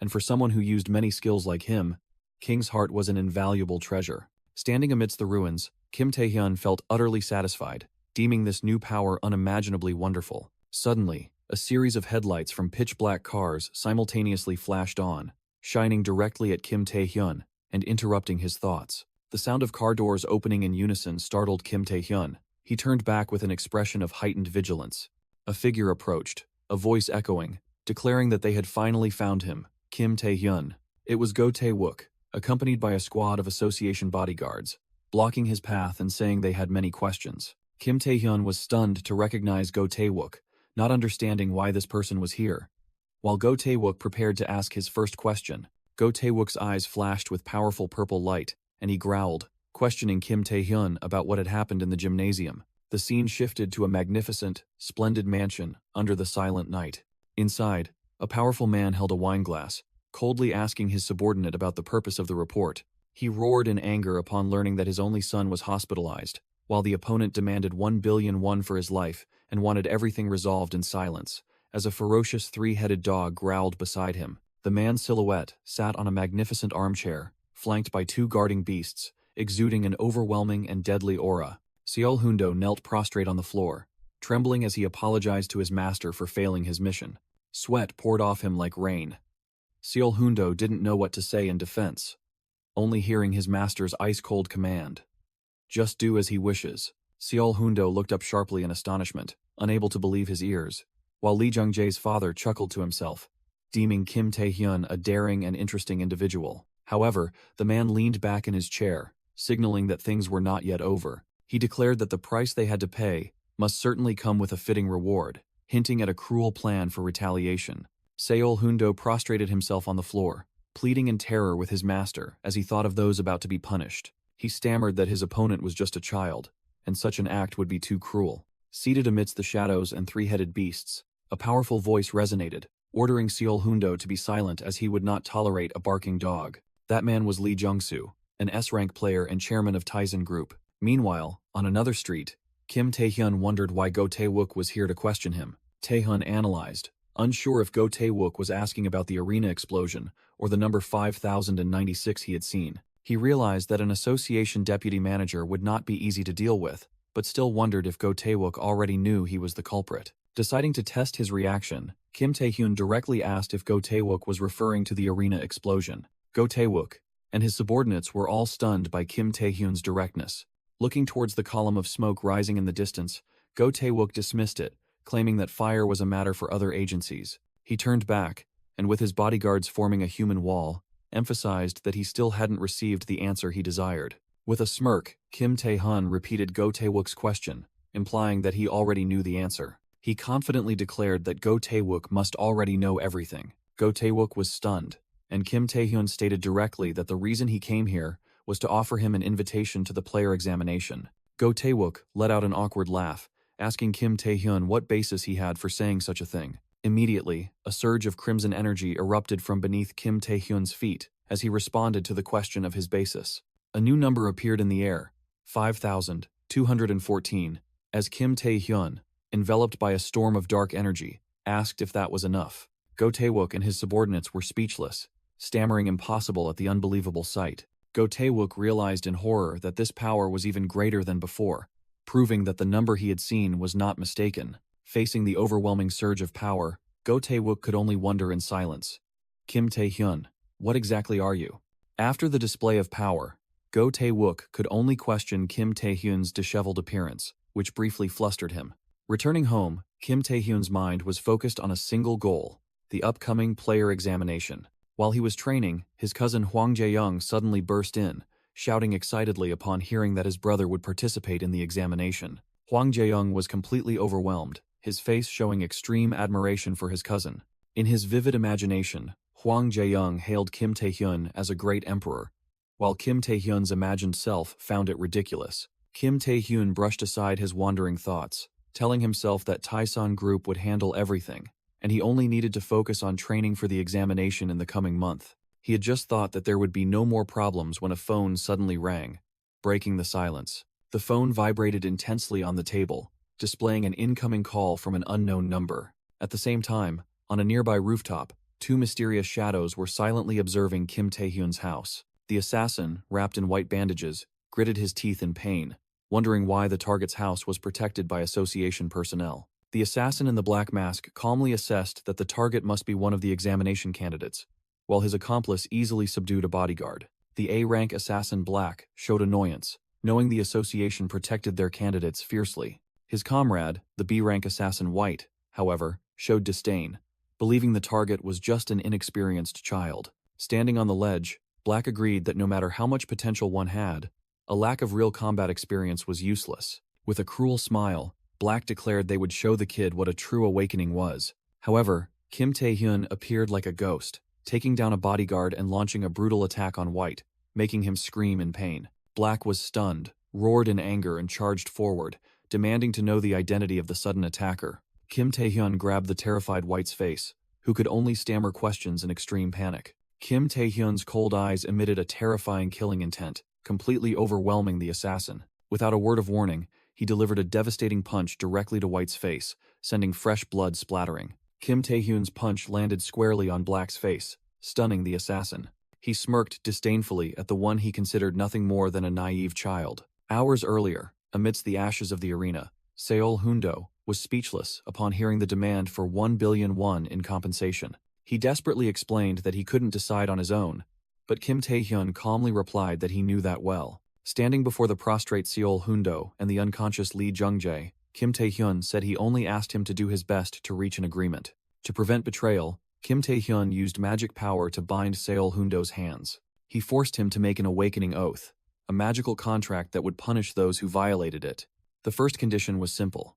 and for someone who used many skills like him, King's Heart was an invaluable treasure. Standing amidst the ruins, Kim Tae-hyun felt utterly satisfied, deeming this new power unimaginably wonderful. Suddenly, a series of headlights from pitch-black cars simultaneously flashed on, shining directly at Kim Tae-hyun and interrupting his thoughts. The sound of car doors opening in unison startled Kim Tae-hyun. He turned back with an expression of heightened vigilance. A figure approached, a voice echoing, declaring that they had finally found him, Kim Tae-hyun. It was Go Tae-wook, accompanied by a squad of association bodyguards, blocking his path and saying they had many questions. Kim Tae-hyun was stunned to recognize Go Tae-wook, not understanding why this person was here. While Go Tae-wook prepared to ask his first question, Go Tae-wook's eyes flashed with powerful purple light, and he growled, questioning Kim Tae-hyun about what had happened in the gymnasium. The scene shifted to a magnificent, splendid mansion under the silent night. Inside, a powerful man held a wineglass, coldly asking his subordinate about the purpose of the report. He roared in anger upon learning that his only son was hospitalized, while the opponent demanded 1 billion won for his life and wanted everything resolved in silence. As a ferocious three-headed dog growled beside him, the man's silhouette sat on a magnificent armchair, flanked by two guarding beasts, exuding an overwhelming and deadly aura. Seol-hundo knelt prostrate on the floor, trembling as he apologized to his master for failing his mission. Sweat poured off him like rain. Seol Hundo didn't know what to say in defense, only hearing his master's ice-cold command. Just do as he wishes. Seol Hundo looked up sharply in astonishment, unable to believe his ears, while Lee Jung-jae's father chuckled to himself, deeming Kim Tae-hyun a daring and interesting individual. However, the man leaned back in his chair, signaling that things were not yet over. He declared that the price they had to pay must certainly come with a fitting reward, hinting at a cruel plan for retaliation. Seol Hundo prostrated himself on the floor, pleading in terror with his master as he thought of those about to be punished. He stammered that his opponent was just a child, and such an act would be too cruel. Seated amidst the shadows and three-headed beasts, a powerful voice resonated, ordering Seol Hundo to be silent as he would not tolerate a barking dog. That man was Lee Jung-soo, an S-rank player and chairman of Taizan Group. Meanwhile, on another street, Kim Tae-hyun wondered why Go Tae-wook was here to question him. Tae-hyun analyzed, unsure if Go Tae-wook was asking about the arena explosion or the number 5096 he had seen. He realized that an association deputy manager would not be easy to deal with, but still wondered if Go Tae-wook already knew he was the culprit. Deciding to test his reaction, Kim Tae-hyun directly asked if Go Tae-wook was referring to the arena explosion. Go Tae-wook and his subordinates were all stunned by Kim Tae-hyun's directness. Looking towards the column of smoke rising in the distance, Go Tae-wook dismissed it, claiming that fire was a matter for other agencies. He turned back, and with his bodyguards forming a human wall, emphasized that he still hadn't received the answer he desired. With a smirk, Kim Tae-hyun repeated Go Tae-wook's question, implying that he already knew the answer. He confidently declared that Go Tae-wook must already know everything. Go Tae-wook was stunned, and Kim Tae-hyun stated directly that the reason he came here was to offer him an invitation to the player examination. Go Tae-wook let out an awkward laugh, asking Kim Tae-hyun what basis he had for saying such a thing. Immediately, a surge of crimson energy erupted from beneath Kim Tae-hyun's feet as he responded to the question of his basis. A new number appeared in the air, 5,214, as Kim Tae-hyun, enveloped by a storm of dark energy, asked if that was enough. Go Tae-wook and his subordinates were speechless, stammering impossible at the unbelievable sight. Go Tae-wook realized in horror that this power was even greater than before, proving that the number he had seen was not mistaken. Facing the overwhelming surge of power, Go Tae-wook could only wonder in silence. Kim Tae-hyun, what exactly are you? After the display of power, Go Tae-wook could only question Kim Tae-hyun's disheveled appearance, which briefly flustered him. Returning home, Kim Tae-hyun's mind was focused on a single goal, the upcoming player examination. While he was training, his cousin Hwang Jae-young suddenly burst in, shouting excitedly upon hearing that his brother would participate in the examination. Hwang Jae-young was completely overwhelmed, his face showing extreme admiration for his cousin. In his vivid imagination, Hwang Jae-young hailed Kim Tae-hyun as a great emperor, while Kim Tae-hyun's imagined self found it ridiculous. Kim Tae-hyun brushed aside his wandering thoughts, telling himself that Taizan Group would handle everything, and he only needed to focus on training for the examination in the coming month. He had just thought that there would be no more problems when a phone suddenly rang, breaking the silence. The phone vibrated intensely on the table, displaying an incoming call from an unknown number. At the same time, on a nearby rooftop, two mysterious shadows were silently observing Kim Tae-hyun's house. The assassin, wrapped in white bandages, gritted his teeth in pain, wondering why the target's house was protected by association personnel. The assassin in the black mask calmly assessed that the target must be one of the examination candidates, while his accomplice easily subdued a bodyguard. The A-rank assassin Black showed annoyance, knowing the association protected their candidates fiercely. His comrade, the B-rank assassin White, however, showed disdain, believing the target was just an inexperienced child. Standing on the ledge, Black agreed that no matter how much potential one had, a lack of real combat experience was useless. With a cruel smile, Black declared they would show the kid what a true awakening was. However, Kim Tae-hyun appeared like a ghost, taking down a bodyguard and launching a brutal attack on White, making him scream in pain. Black was stunned, roared in anger and charged forward, demanding to know the identity of the sudden attacker. Kim Tae-hyun grabbed the terrified White's face, who could only stammer questions in extreme panic. Kim Tae-hyun's cold eyes emitted a terrifying killing intent, completely overwhelming the assassin. Without a word of warning, he delivered a devastating punch directly to White's face, sending fresh blood splattering. Kim Tae-hyun's punch landed squarely on Black's face, stunning the assassin. He smirked disdainfully at the one he considered nothing more than a naive child. Hours earlier, amidst the ashes of the arena, Seol Hundo was speechless upon hearing the demand for 1 billion won in compensation. He desperately explained that he couldn't decide on his own, but Kim Tae-hyun calmly replied that he knew that well. Standing before the prostrate Seol Hoon-do and the unconscious Lee Jung-jae, Kim Tae-hyun said he only asked him to do his best to reach an agreement. To prevent betrayal, Kim Tae-hyun used magic power to bind Seol Hoon-do's hands. He forced him to make an awakening oath, a magical contract that would punish those who violated it. The first condition was simple.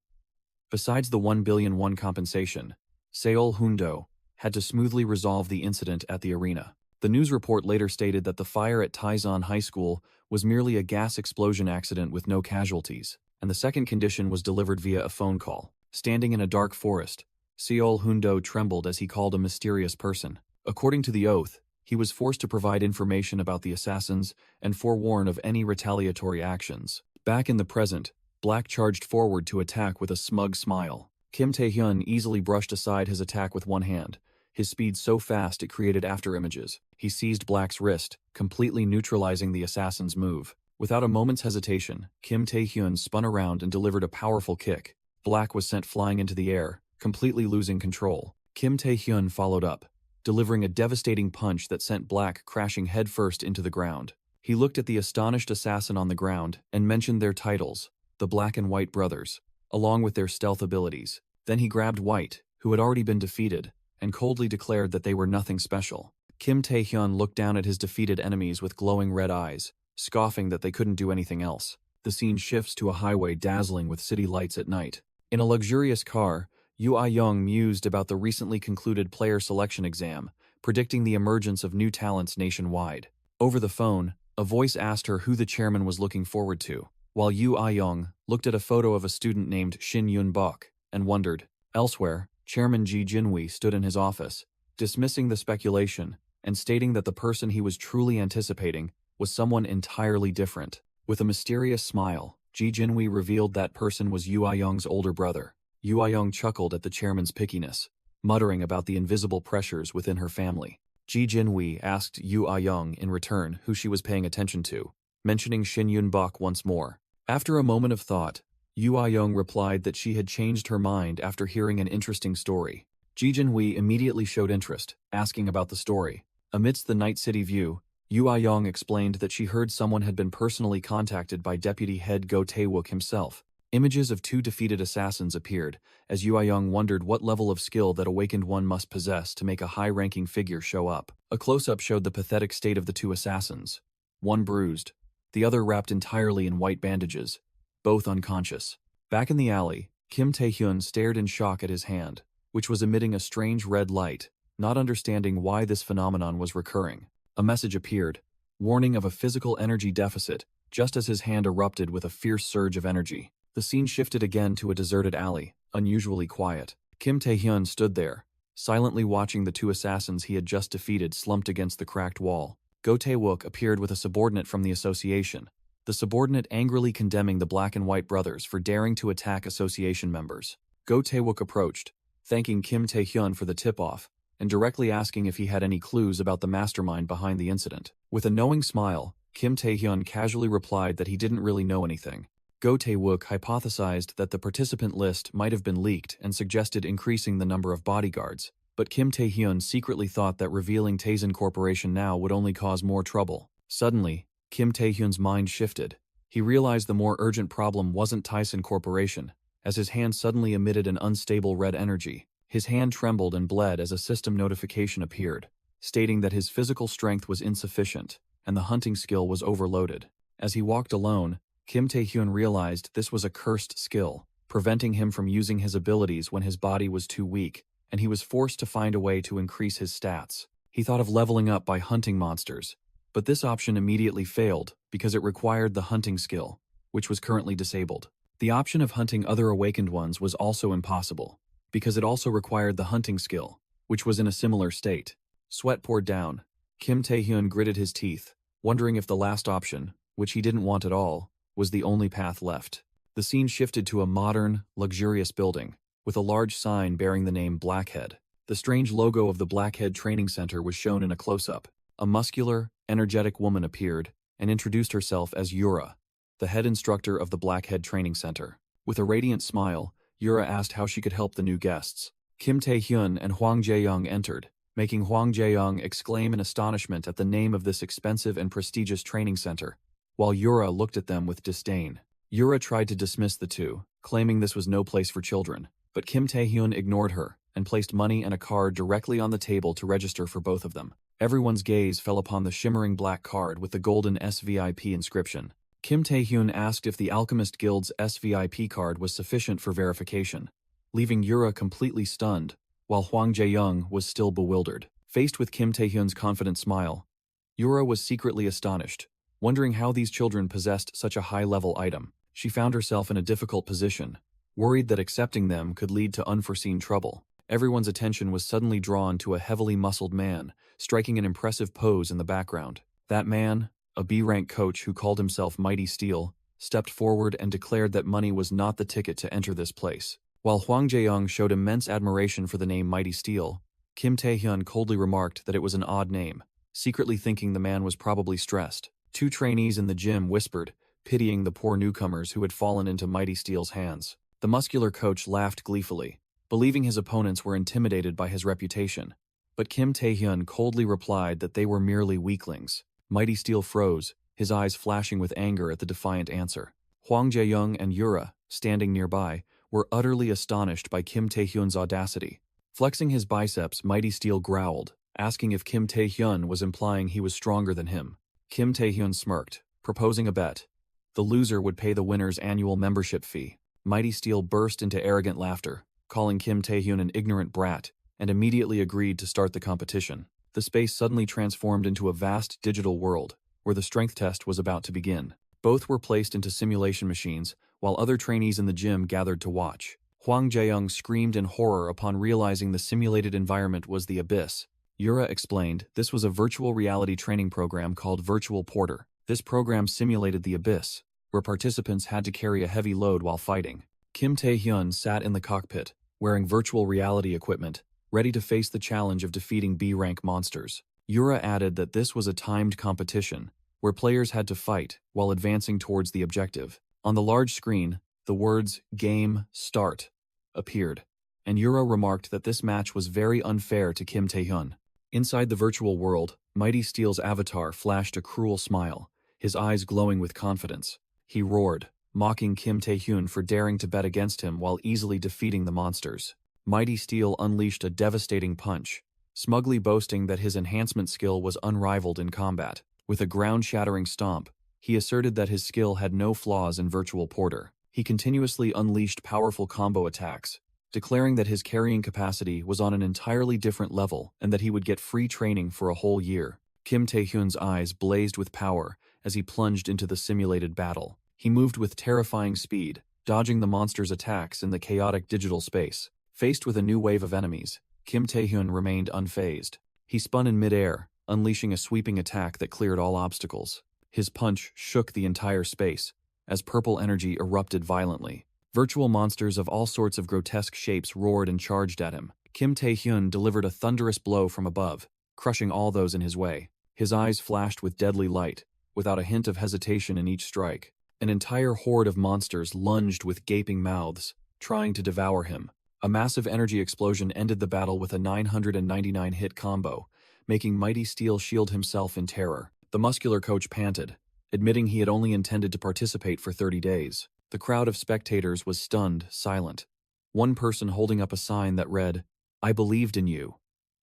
Besides the 1 billion won compensation, Seol Hoon-do had to smoothly resolve the incident at the arena. The news report later stated that the fire at Taizan High School was merely a gas explosion accident with no casualties, and the second condition was delivered via a phone call. Standing in a dark forest, Seol Hoon-do trembled as he called a mysterious person. According to the oath, he was forced to provide information about the assassins and forewarn of any retaliatory actions. Back in the present, Black charged forward to attack with a smug smile. Kim Tae-hyun easily brushed aside his attack with one hand, his speed so fast it created afterimages. He seized Black's wrist, completely neutralizing the assassin's move. Without a moment's hesitation, Kim Tae-hyun spun around and delivered a powerful kick. Black was sent flying into the air, completely losing control. Kim Tae-hyun followed up, delivering a devastating punch that sent Black crashing headfirst into the ground. He looked at the astonished assassin on the ground and mentioned their titles, the Black and White brothers, along with their stealth abilities. Then he grabbed White, who had already been defeated, and coldly declared that they were nothing special. Kim Tae-hyun looked down at his defeated enemies with glowing red eyes, scoffing that they couldn't do anything else. The scene shifts to a highway dazzling with city lights at night. In a luxurious car, Yoo Ah-young mused about the recently concluded player selection exam, predicting the emergence of new talents nationwide. Over the phone, a voice asked her who the chairman was looking forward to, while Yoo Ah-young looked at a photo of a student named Shin Yun-bok and wondered. Elsewhere, Chairman Ji Jinwee stood in his office, dismissing the speculation and stating that the person he was truly anticipating was someone entirely different. With a mysterious smile, Ji Jinwee revealed that person was Yoo Ah-young's older brother. Yoo Ah-young chuckled at the chairman's pickiness, muttering about the invisible pressures within her family. Ji Jinwee asked Yoo Ah-young in return who she was paying attention to, mentioning Shin Yun-bok once more. After a moment of thought, Yoo Ah-young replied that she had changed her mind after hearing an interesting story. Ji Jinwee immediately showed interest, asking about the story. Amidst the night city view, Yoo Ah-young explained that she heard someone had been personally contacted by Deputy Head Go Tae-wook himself. Images of two defeated assassins appeared, as Yoo Ah-young wondered what level of skill that awakened one must possess to make a high-ranking figure show up. A close-up showed the pathetic state of the two assassins. One bruised, the other wrapped entirely in white bandages, both unconscious. Back in the alley, Kim Tae-hyun stared in shock at his hand, which was emitting a strange red light, not understanding why this phenomenon was recurring. A message appeared, warning of a physical energy deficit, just as his hand erupted with a fierce surge of energy. The scene shifted again to a deserted alley, unusually quiet. Kim Tae-hyun stood there, silently watching the two assassins he had just defeated slumped against the cracked wall. Go Tae-wook appeared with a subordinate from the association, the subordinate angrily condemning the Black and White brothers for daring to attack association members. Go Tae-wook approached, thanking Kim Tae-hyun for the tip-off, and directly asking if he had any clues about the mastermind behind the incident. With a knowing smile, Kim Tae-hyun casually replied that he didn't really know anything. Go Tae-wook hypothesized that the participant list might have been leaked and suggested increasing the number of bodyguards, but Kim Tae-hyun secretly thought that revealing Taizan Corporation now would only cause more trouble. Suddenly, Kim Tae-hyun's mind shifted. He realized the more urgent problem wasn't Taizan Corporation, as his hand suddenly emitted an unstable red energy. His hand trembled and bled as a system notification appeared, stating that his physical strength was insufficient and the hunting skill was overloaded. As he walked alone, Kim Tae-hyun realized this was a cursed skill, preventing him from using his abilities when his body was too weak, and he was forced to find a way to increase his stats. He thought of leveling up by hunting monsters, but this option immediately failed because it required the hunting skill, which was currently disabled. The option of hunting other awakened ones was also impossible, because it also required the hunting skill, which was in a similar state. Sweat poured down. Kim Tae-hyun gritted his teeth, wondering if the last option, which he didn't want at all, was the only path left. The scene shifted to a modern, luxurious building, with a large sign bearing the name Blackhead. The strange logo of the Blackhead Training Center was shown in a close-up. A muscular, energetic woman appeared and introduced herself as Yura, the head instructor of the Blackhead Training Center. With a radiant smile, Yura asked how she could help the new guests. Kim Tae-hyun and Hwang Jae-young entered, making Huang Jiayong exclaim in astonishment at the name of this expensive and prestigious training center, while Yura looked at them with disdain. Yura tried to dismiss the two, claiming this was no place for children, but Kim Tae-hyun ignored her and placed money and a card directly on the table to register for both of them. Everyone's gaze fell upon the shimmering black card with the golden SVIP inscription. Kim Tae-hyun asked if the Alchemist Guild's SVIP card was sufficient for verification, leaving Yura completely stunned, while Huang Jae-young was still bewildered. Faced with Kim Tae-hyun's confident smile, Yura was secretly astonished, wondering how these children possessed such a high-level item. She found herself in a difficult position, worried that accepting them could lead to unforeseen trouble. Everyone's attention was suddenly drawn to a heavily muscled man, striking an impressive pose in the background. That man, a B-rank coach who called himself Mighty Steel, stepped forward and declared that money was not the ticket to enter this place. While Huang Jae-young showed immense admiration for the name Mighty Steel, Kim Tae-hyun coldly remarked that it was an odd name, secretly thinking the man was probably stressed. Two trainees in the gym whispered, pitying the poor newcomers who had fallen into Mighty Steel's hands. The muscular coach laughed gleefully, believing his opponents were intimidated by his reputation, but Kim Tae-hyun coldly replied that they were merely weaklings. Mighty Steel froze, his eyes flashing with anger at the defiant answer. Huang Jae-young and Yura, standing nearby, were utterly astonished by Kim Tae-hyun's audacity. Flexing his biceps, Mighty Steel growled, asking if Kim Tae-hyun was implying he was stronger than him. Kim Tae-hyun smirked, proposing a bet. The loser would pay the winner's annual membership fee. Mighty Steel burst into arrogant laughter, calling Kim Tae-hyun an ignorant brat, and immediately agreed to start the competition. The space suddenly transformed into a vast digital world, where the strength test was about to begin. Both were placed into simulation machines, while other trainees in the gym gathered to watch. Huang Jae-young screamed in horror upon realizing the simulated environment was the abyss. Yura explained this was a virtual reality training program called Virtual Porter. This program simulated the abyss, where participants had to carry a heavy load while fighting. Kim Tae-hyun sat in the cockpit, wearing virtual reality equipment, ready to face the challenge of defeating B-rank monsters. Yura added that this was a timed competition, where players had to fight while advancing towards the objective. On the large screen, the words "Game Start" appeared, and Yura remarked that this match was very unfair to Kim Tae-hyun. Inside the virtual world, Mighty Steel's avatar flashed a cruel smile, his eyes glowing with confidence. He roared, mocking Kim Tae-hyun for daring to bet against him while easily defeating the monsters. Mighty Steel unleashed a devastating punch, smugly boasting that his enhancement skill was unrivaled in combat. With a ground-shattering stomp, he asserted that his skill had no flaws in Virtual Porter. He continuously unleashed powerful combo attacks, declaring that his carrying capacity was on an entirely different level and that he would get free training for a whole year. Kim Tae-hyun's eyes blazed with power as he plunged into the simulated battle. He moved with terrifying speed, dodging the monster's attacks in the chaotic digital space. Faced with a new wave of enemies, Kim Tae-hyun remained unfazed. He spun in midair, unleashing a sweeping attack that cleared all obstacles. His punch shook the entire space, as purple energy erupted violently. Virtual monsters of all sorts of grotesque shapes roared and charged at him. Kim Tae-hyun delivered a thunderous blow from above, crushing all those in his way. His eyes flashed with deadly light, without a hint of hesitation in each strike. An entire horde of monsters lunged with gaping mouths, trying to devour him. A massive energy explosion ended the battle with a 999-hit combo, making Mighty Steel shield himself in terror. The muscular coach panted, admitting he had only intended to participate for 30 days. The crowd of spectators was stunned, silent. One person holding up a sign that read, "I believed in you,"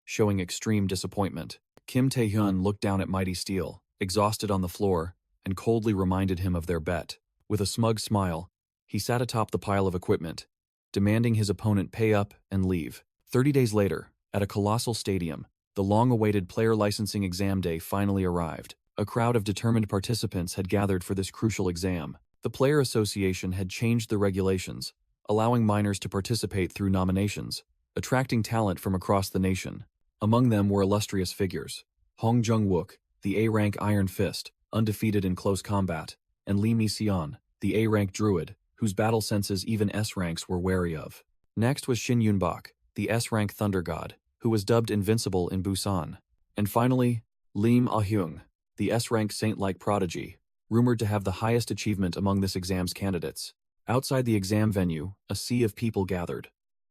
showing extreme disappointment. Kim Tae-hyun looked down at Mighty Steel, exhausted on the floor, and coldly reminded him of their bet. With a smug smile, he sat atop the pile of equipment, demanding his opponent pay up and leave. 30 days later, at a colossal stadium, the long-awaited player licensing exam day finally arrived. A crowd of determined participants had gathered for this crucial exam. The Player Association had changed the regulations, allowing minors to participate through nominations, attracting talent from across the nation. Among them were illustrious figures: Hong Jung-wook, the A-rank Iron Fist, undefeated in close combat, and Lee Mi-seon, the A-rank Druid, whose battle senses even S-ranks were wary of. Next was Shin Yun-bak, the S-rank Thunder God, who was dubbed invincible in Busan. And finally, Lim Ah-hyung, the S-rank saint-like prodigy, rumored to have the highest achievement among this exam's candidates. Outside the exam venue, a sea of people gathered,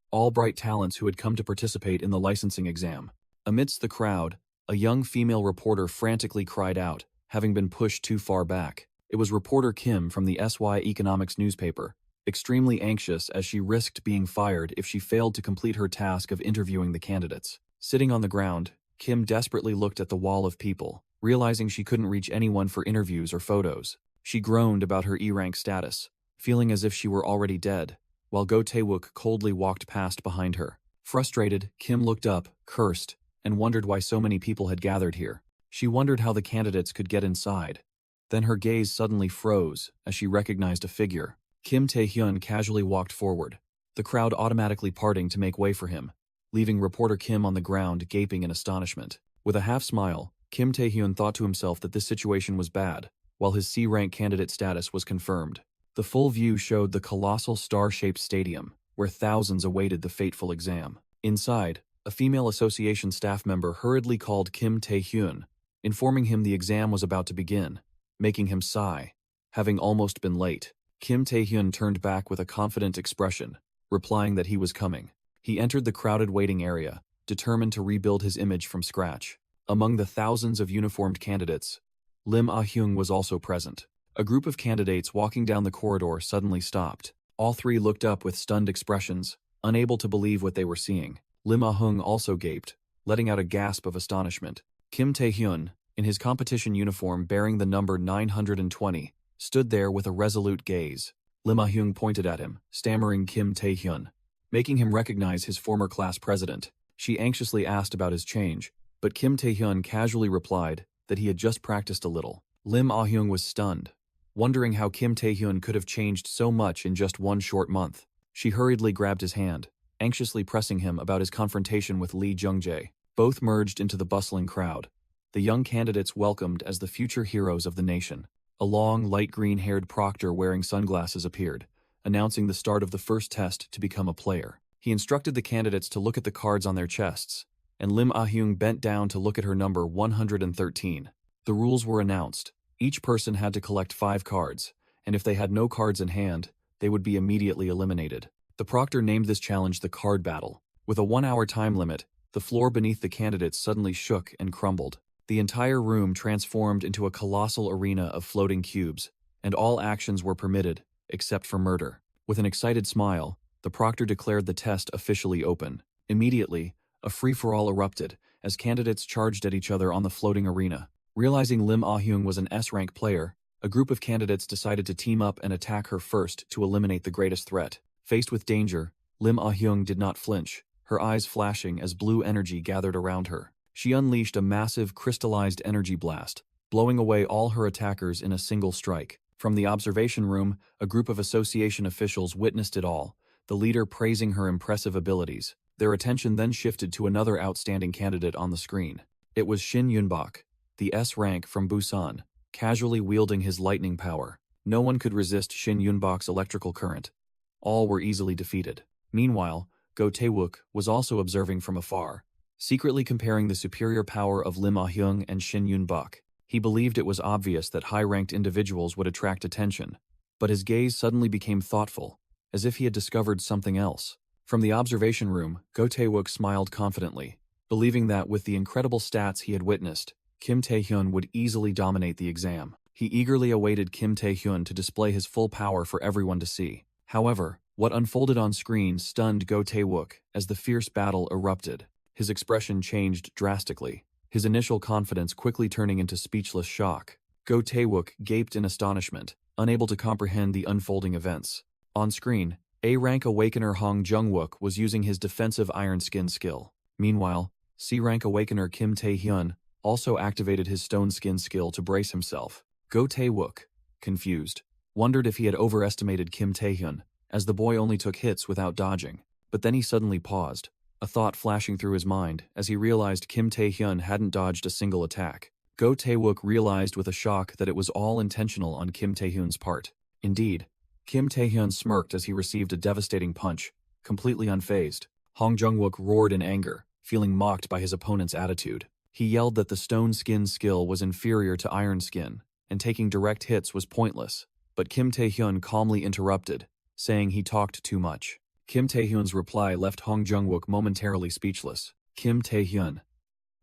all bright talents who had come to participate in the licensing exam. Amidst the crowd, a young female reporter frantically cried out, having been pushed too far back. It was reporter Kim from the SY Economics newspaper, extremely anxious as she risked being fired if she failed to complete her task of interviewing the candidates. Sitting on the ground, Kim desperately looked at the wall of people, realizing she couldn't reach anyone for interviews or photos. She groaned about her E-rank status, feeling as if she were already dead, while Go Tae-wook coldly walked past behind her. Frustrated, Kim looked up, cursed, and wondered why so many people had gathered here. She wondered how the candidates could get inside. Then her gaze suddenly froze as she recognized a figure. Kim Tae-hyun casually walked forward, the crowd automatically parting to make way for him, leaving reporter Kim on the ground gaping in astonishment. With a half-smile, Kim Tae-hyun thought to himself that this situation was bad, while his C-rank candidate status was confirmed. The full view showed the colossal star-shaped stadium, where thousands awaited the fateful exam. Inside, a female association staff member hurriedly called Kim Tae-hyun, informing him the exam was about to begin, making him sigh, having almost been late. Kim Tae-hyun turned back with a confident expression, replying that he was coming. He entered the crowded waiting area, determined to rebuild his image from scratch. Among the thousands of uniformed candidates, Lim Ah-hyung was also present. A group of candidates walking down the corridor suddenly stopped. All three looked up with stunned expressions, unable to believe what they were seeing. Lim Ah-hyung also gaped, letting out a gasp of astonishment. Kim Tae-hyun, in his competition uniform bearing the number 920, stood there with a resolute gaze. Lim Ah-hyung pointed at him, stammering Kim Tae-hyun, making him recognize his former class president. She anxiously asked about his change, but Kim Tae-hyun casually replied that he had just practiced a little. Lim Ah-hyung was stunned, wondering how Kim Tae-hyun could have changed so much in just one short month. She hurriedly grabbed his hand, anxiously pressing him about his confrontation with Lee Jung-jae. Both merged into the bustling crowd, the young candidates welcomed as the future heroes of the nation. A long, light green-haired proctor wearing sunglasses appeared, announcing the start of the first test to become a player. He instructed the candidates to look at the cards on their chests, and Lim Ah-hyung bent down to look at her number 113. The rules were announced. Each person had to collect 5 cards, and if they had no cards in hand, they would be immediately eliminated. The proctor named this challenge the card battle. With a 1-hour time limit, the floor beneath the candidates suddenly shook and crumbled. The entire room transformed into a colossal arena of floating cubes, and all actions were permitted, except for murder. With an excited smile, the proctor declared the test officially open. Immediately, a free-for-all erupted as candidates charged at each other on the floating arena. Realizing Lim Ah-hyung was an S-rank player, a group of candidates decided to team up and attack her first to eliminate the greatest threat. Faced with danger, Lim Ah-hyung did not flinch, her eyes flashing as blue energy gathered around her. She unleashed a massive crystallized energy blast, blowing away all her attackers in a single strike. From the observation room, a group of association officials witnessed it all, the leader praising her impressive abilities. Their attention then shifted to another outstanding candidate on the screen. It was Shin Yun-bak, the S-rank from Busan, casually wielding his lightning power. No one could resist Shin Yun-bak's electrical current. All were easily defeated. Meanwhile, Go Tae-wook was also observing from afar, secretly comparing the superior power of Lim Ah-hyung and Shin Yun-bak. He believed it was obvious that high-ranked individuals would attract attention, but his gaze suddenly became thoughtful, as if he had discovered something else. From the observation room, Go Tae-wook smiled confidently, believing that with the incredible stats he had witnessed, Kim Tae-hyun would easily dominate the exam. He eagerly awaited Kim Tae-hyun to display his full power for everyone to see. However, what unfolded on screen stunned Go Tae-wook as the fierce battle erupted. His expression changed drastically, his initial confidence quickly turning into speechless shock. Go Tae-wook gaped in astonishment, unable to comprehend the unfolding events. On screen, A-rank Awakener Hong Jung-wook was using his defensive Iron Skin skill. Meanwhile, C-rank Awakener Kim Tae-hyun also activated his Stone Skin skill to brace himself. Go Tae-wook, confused, wondered if he had overestimated Kim Tae-hyun, as the boy only took hits without dodging. But then he suddenly paused, a thought flashing through his mind as he realized Kim Tae-hyun hadn't dodged a single attack. Go Tae-wook realized with a shock that it was all intentional on Kim Tae-hyun's part. Indeed, Kim Tae-hyun smirked as he received a devastating punch, completely unfazed. Hong Jung-wook roared in anger, feeling mocked by his opponent's attitude. He yelled that the Stone Skin skill was inferior to Iron Skin, and taking direct hits was pointless. But Kim Tae-hyun calmly interrupted, saying he talked too much. Kim Tae-hyun's reply left Hong Jung-wook momentarily speechless. Kim Tae-hyun,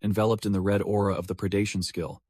enveloped in the red aura of the predation skill,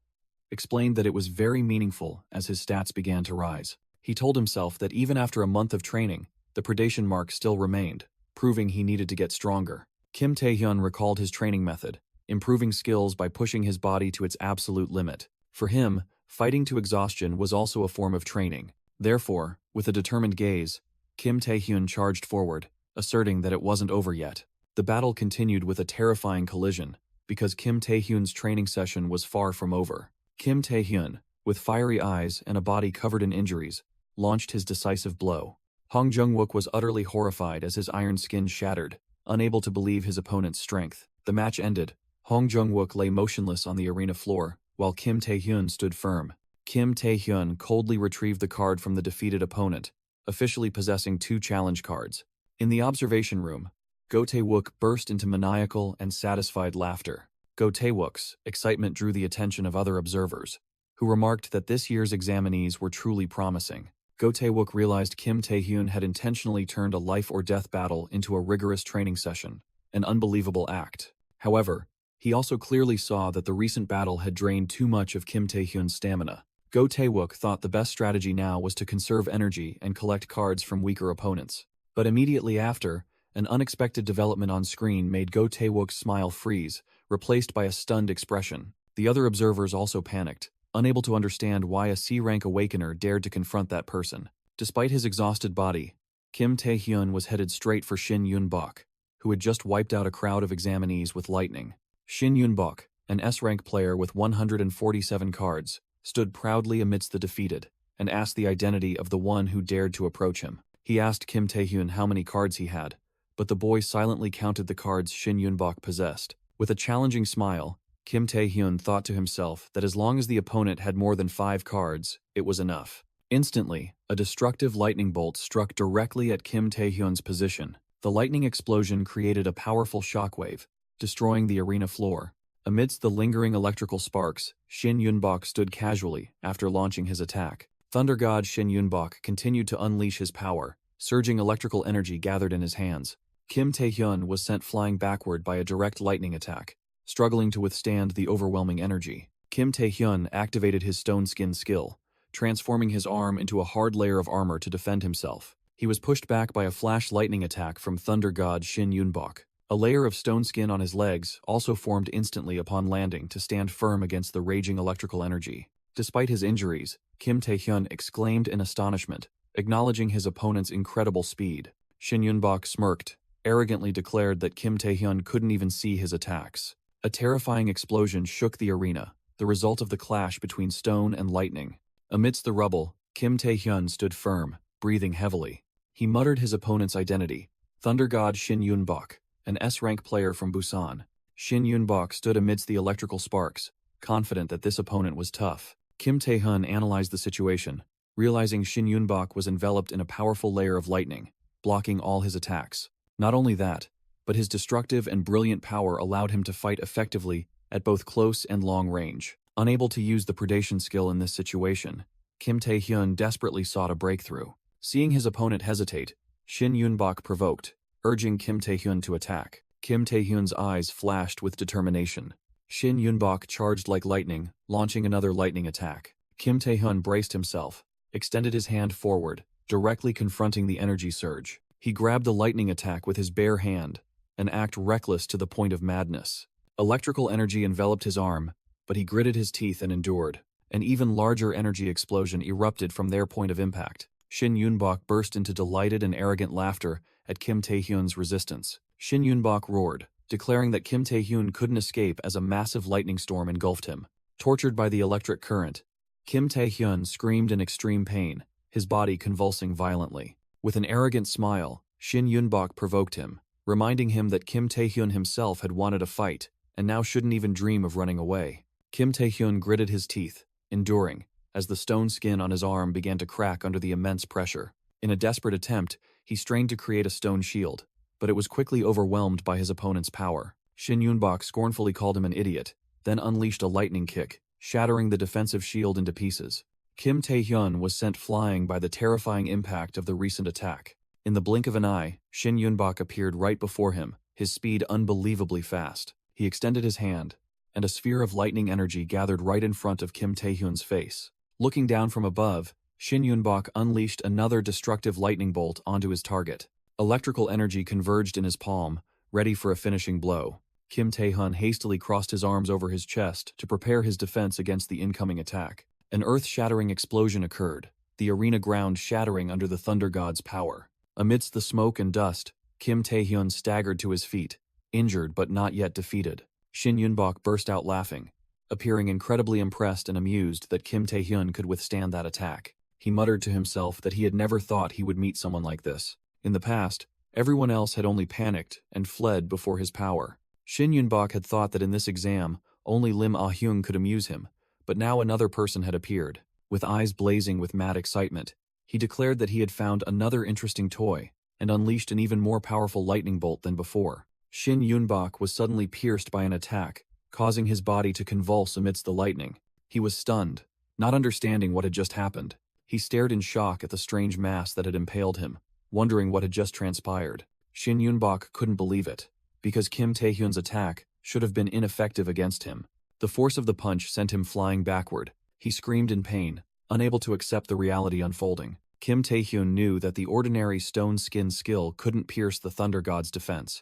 explained that it was very meaningful as his stats began to rise. He told himself that even after a month of training, the predation mark still remained, proving he needed to get stronger. Kim Tae-hyun recalled his training method, improving skills by pushing his body to its absolute limit. For him, fighting to exhaustion was also a form of training. Therefore, with a determined gaze, Kim Tae-hyun charged forward, asserting that it wasn't over yet. The battle continued with a terrifying collision, because Kim Tae-hyun's training session was far from over. Kim Tae-hyun, with fiery eyes and a body covered in injuries, launched his decisive blow. Hong Jung-wook was utterly horrified as his iron skin shattered, unable to believe his opponent's strength. The match ended. Hong Jung-wook lay motionless on the arena floor, while Kim Tae-hyun stood firm. Kim Tae-hyun coldly retrieved the card from the defeated opponent, officially possessing 2 challenge cards. In the observation room, Go Tae-wook burst into maniacal and satisfied laughter. Go Tae-wook's excitement drew the attention of other observers, who remarked that this year's examinees were truly promising. Go Tae-wook realized Kim Tae-hyun had intentionally turned a life-or-death battle into a rigorous training session, an unbelievable act. However, he also clearly saw that the recent battle had drained too much of Kim Tae-hyun's stamina. Go Tae-wook thought the best strategy now was to conserve energy and collect cards from weaker opponents. But immediately after, an unexpected development on screen made Go Tae-wook's smile freeze, replaced by a stunned expression. The other observers also panicked, unable to understand why a C-rank awakener dared to confront that person. Despite his exhausted body, Kim Tae-hyun was headed straight for Shin Yun-bok, who had just wiped out a crowd of examinees with lightning. Shin Yun-bok, an S-rank player with 147 cards, stood proudly amidst the defeated, and asked the identity of the one who dared to approach him. He asked Kim Tae-hyun how many cards he had, but the boy silently counted the cards Shin Yun-bok possessed. With a challenging smile, Kim Tae-hyun thought to himself that as long as the opponent had more than 5 cards, it was enough. Instantly, a destructive lightning bolt struck directly at Kim Tae-hyun's position. The lightning explosion created a powerful shockwave, destroying the arena floor. Amidst the lingering electrical sparks, Shin Yun-bok stood casually after launching his attack. Thunder God Shin Yun-bok continued to unleash his power, surging electrical energy gathered in his hands. Kim Tae-hyun was sent flying backward by a direct lightning attack, struggling to withstand the overwhelming energy. Kim Tae-hyun activated his stone skin skill, transforming his arm into a hard layer of armor to defend himself. He was pushed back by a flash lightning attack from Thunder God Shin Yun-bok. A layer of stone skin on his legs also formed instantly upon landing to stand firm against the raging electrical energy. Despite his injuries, Kim Tae-hyun exclaimed in astonishment, acknowledging his opponent's incredible speed. Shin Yun-bok smirked, arrogantly declared that Kim Tae-hyun couldn't even see his attacks. A terrifying explosion shook the arena, the result of the clash between stone and lightning. Amidst the rubble, Kim Tae-hyun stood firm, breathing heavily. He muttered his opponent's identity, Thunder God Shin Yun-bok, an S-rank player from Busan. Shin Yun-bok stood amidst the electrical sparks, confident that this opponent was tough. Kim Tae-hyun analyzed the situation, realizing Shin Yun-bok was enveloped in a powerful layer of lightning, blocking all his attacks. Not only that, but his destructive and brilliant power allowed him to fight effectively at both close and long range. Unable to use the predation skill in this situation, Kim Tae-hyun desperately sought a breakthrough. Seeing his opponent hesitate, Shin Yun-bok provoked, urging Kim Tae-hyun to attack. Kim Tae-hyun's eyes flashed with determination. Shin Yun-bok charged like lightning, launching another lightning attack. Kim Tae-hyun braced himself, extended his hand forward, directly confronting the energy surge. He grabbed the lightning attack with his bare hand, an act reckless to the point of madness. Electrical energy enveloped his arm, but he gritted his teeth and endured. An even larger energy explosion erupted from their point of impact. Shin Yun-bok burst into delighted and arrogant laughter at Kim Tae-hyun's resistance. Shin Yun-bok roared, declaring that Kim Tae-hyun couldn't escape as a massive lightning storm engulfed him. Tortured by the electric current, Kim Tae-hyun screamed in extreme pain, his body convulsing violently. With an arrogant smile, Shin Yun-bok provoked him, reminding him that Kim Tae-hyun himself had wanted a fight, and now shouldn't even dream of running away. Kim Tae-hyun gritted his teeth, enduring, as the stone skin on his arm began to crack under the immense pressure. In a desperate attempt, he strained to create a stone shield, but it was quickly overwhelmed by his opponent's power. Shin Yun-bok scornfully called him an idiot, then unleashed a lightning kick, shattering the defensive shield into pieces. Kim Tae-hyun was sent flying by the terrifying impact of the recent attack. In the blink of an eye, Shin Yun-bok appeared right before him, his speed unbelievably fast. He extended his hand, and a sphere of lightning energy gathered right in front of Kim Tae-hyun's face. Looking down from above, Shin Yun-bok unleashed another destructive lightning bolt onto his target. Electrical energy converged in his palm, ready for a finishing blow. Kim Tae-hyun hastily crossed his arms over his chest to prepare his defense against the incoming attack. An earth-shattering explosion occurred, the arena ground shattering under the Thunder God's power. Amidst the smoke and dust, Kim Tae-hyun staggered to his feet, injured but not yet defeated. Shin Yun-bok burst out laughing, appearing incredibly impressed and amused that Kim Tae-hyun could withstand that attack. He muttered to himself that he had never thought he would meet someone like this. In the past, everyone else had only panicked and fled before his power. Shin Yun-bok had thought that in this exam, only Lim Ah-hyung could amuse him, but now another person had appeared. With eyes blazing with mad excitement, he declared that he had found another interesting toy and unleashed an even more powerful lightning bolt than before. Shin Yun-bok was suddenly pierced by an attack, causing his body to convulse amidst the lightning. He was stunned, not understanding what had just happened. He stared in shock at the strange mass that had impaled him, wondering what had just transpired. Shin Yun-bok couldn't believe it, because Kim Tae-hyun's attack should have been ineffective against him. The force of the punch sent him flying backward. He screamed in pain, unable to accept the reality unfolding. Kim Tae-hyun knew that the ordinary stone skin skill couldn't pierce the Thunder God's defense.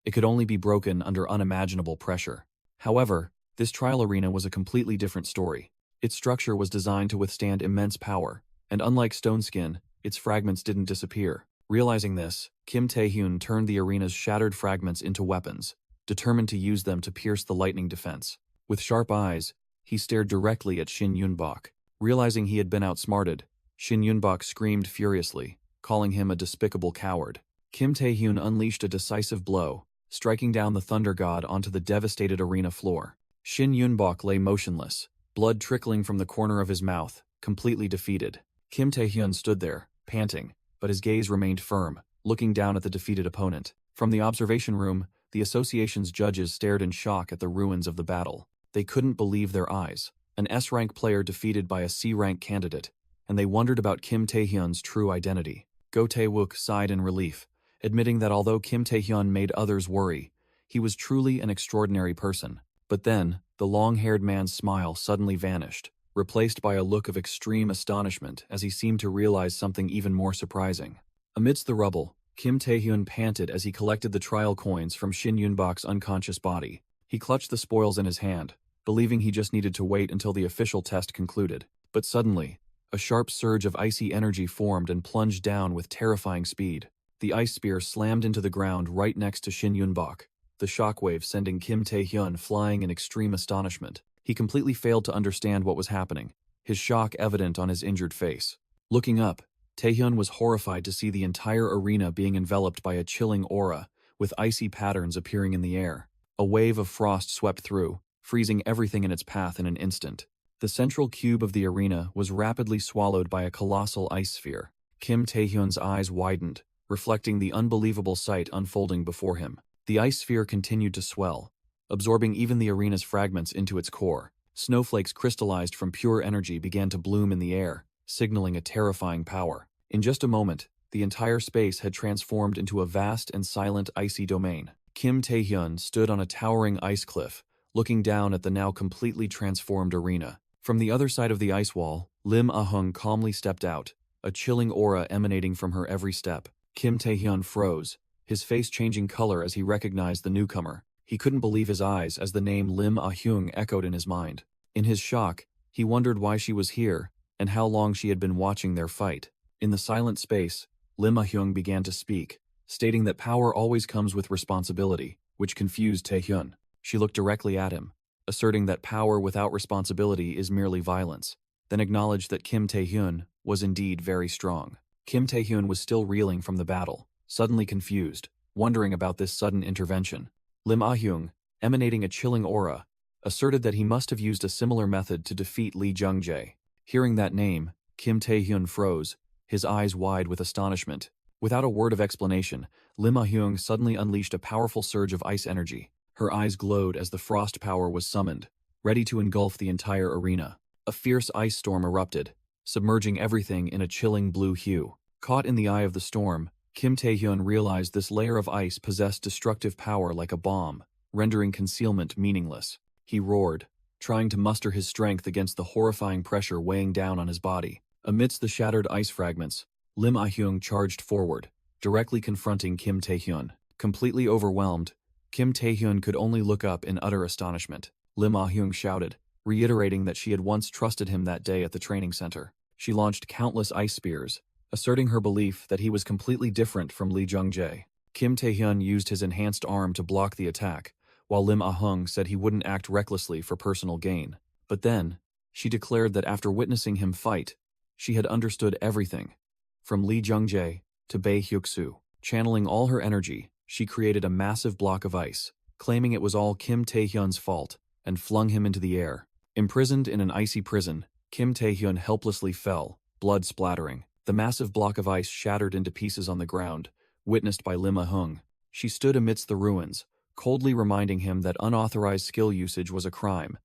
It could only be broken under unimaginable pressure. However, this trial arena was a completely different story. Its structure was designed to withstand immense power, and unlike stone skin, its fragments didn't disappear. Realizing this, Kim Tae-hyun turned the arena's shattered fragments into weapons, determined to use them to pierce the lightning defense. With sharp eyes, he stared directly at Shin Yun-bok. Realizing he had been outsmarted, Shin Yun-bok screamed furiously, calling him a despicable coward. Kim Tae-hyun unleashed a decisive blow, striking down the Thunder God onto the devastated arena floor. Shin Yun-bok lay motionless, blood trickling from the corner of his mouth, completely defeated. Kim Tae-hyun stood there, panting, but his gaze remained firm, looking down at the defeated opponent. From the observation room, the association's judges stared in shock at the ruins of the battle. They couldn't believe their eyes. An S-rank player defeated by a C-rank candidate, and they wondered about Kim Tae-hyun's true identity. Go Tae-wook sighed in relief, admitting that although Kim Tae-hyun made others worry, he was truly an extraordinary person. But then, the long-haired man's smile suddenly vanished, replaced by a look of extreme astonishment as he seemed to realize something even more surprising. Amidst the rubble, Kim Tae-hyun panted as he collected the trial coins from Shin Yun-bok's unconscious body. He clutched the spoils in his hand, believing he just needed to wait until the official test concluded. But suddenly, a sharp surge of icy energy formed and plunged down with terrifying speed. The ice spear slammed into the ground right next to Shin Yun-bok, the shockwave sending Kim Tae-hyun flying in extreme astonishment. He completely failed to understand what was happening, his shock evident on his injured face. Looking up, Tae-hyun was horrified to see the entire arena being enveloped by a chilling aura, with icy patterns appearing in the air. A wave of frost swept through, freezing everything in its path in an instant. The central cube of the arena was rapidly swallowed by a colossal ice sphere. Kim Tae-hyun's eyes widened, reflecting the unbelievable sight unfolding before him. The ice sphere continued to swell, absorbing even the arena's fragments into its core. Snowflakes crystallized from pure energy began to bloom in the air, signaling a terrifying power. In just a moment, the entire space had transformed into a vast and silent icy domain. Kim Tae-hyun stood on a towering ice cliff, looking down at the now completely transformed arena. From the other side of the ice wall, Lim Ah-hyung calmly stepped out, a chilling aura emanating from her every step. Kim Tae-hyun froze, his face changing color as he recognized the newcomer. He couldn't believe his eyes as the name Lim Ah-hyung echoed in his mind. In his shock, he wondered why she was here and how long she had been watching their fight. In the silent space, Lim Ah-hyung began to speak, stating that power always comes with responsibility, which confused Tae-hyun. She looked directly at him, asserting that power without responsibility is merely violence, then acknowledged that Kim Tae-hyun was indeed very strong. Kim Tae-hyun was still reeling from the battle, suddenly confused, wondering about this sudden intervention. Lim Ah-hyung, emanating a chilling aura, asserted that he must have used a similar method to defeat Lee Jung-jae. Hearing that name, Kim Tae-hyun froze, his eyes wide with astonishment. Without a word of explanation, Lim Ah-hyung suddenly unleashed a powerful surge of ice energy. Her eyes glowed as the frost power was summoned, ready to engulf the entire arena. A fierce ice storm erupted, submerging everything in a chilling blue hue. Caught in the eye of the storm, Kim Tae-hyun realized this layer of ice possessed destructive power like a bomb, rendering concealment meaningless. he roared, trying to muster his strength against the horrifying pressure weighing down on his body. Amidst the shattered ice fragments, Lim Ah-hyung charged forward, directly confronting Kim Tae-hyun. Completely overwhelmed, Kim Tae-hyun could only look up in utter astonishment. Lim Ah-hyung shouted, reiterating that she had once trusted him that day at the training center. She launched countless ice spears, asserting her belief that he was completely different from Lee Jung-jae. Kim Tae-hyun used his enhanced arm to block the attack, while Lim Ah-hyung said he wouldn't act recklessly for personal gain. But then, she declared that after witnessing him fight, she had understood everything, from Lee Jung-jae to Bae Hyuk-soo. Channeling all her energy, she created a massive block of ice, claiming it was all Kim Tae-hyun's fault, and flung him into the air. Imprisoned in an icy prison, Kim Tae-hyun helplessly fell, blood splattering. The massive block of ice shattered into pieces on the ground, witnessed by Lim Ah-hyung. She stood amidst the ruins, coldly reminding him that unauthorized skill usage was a crime,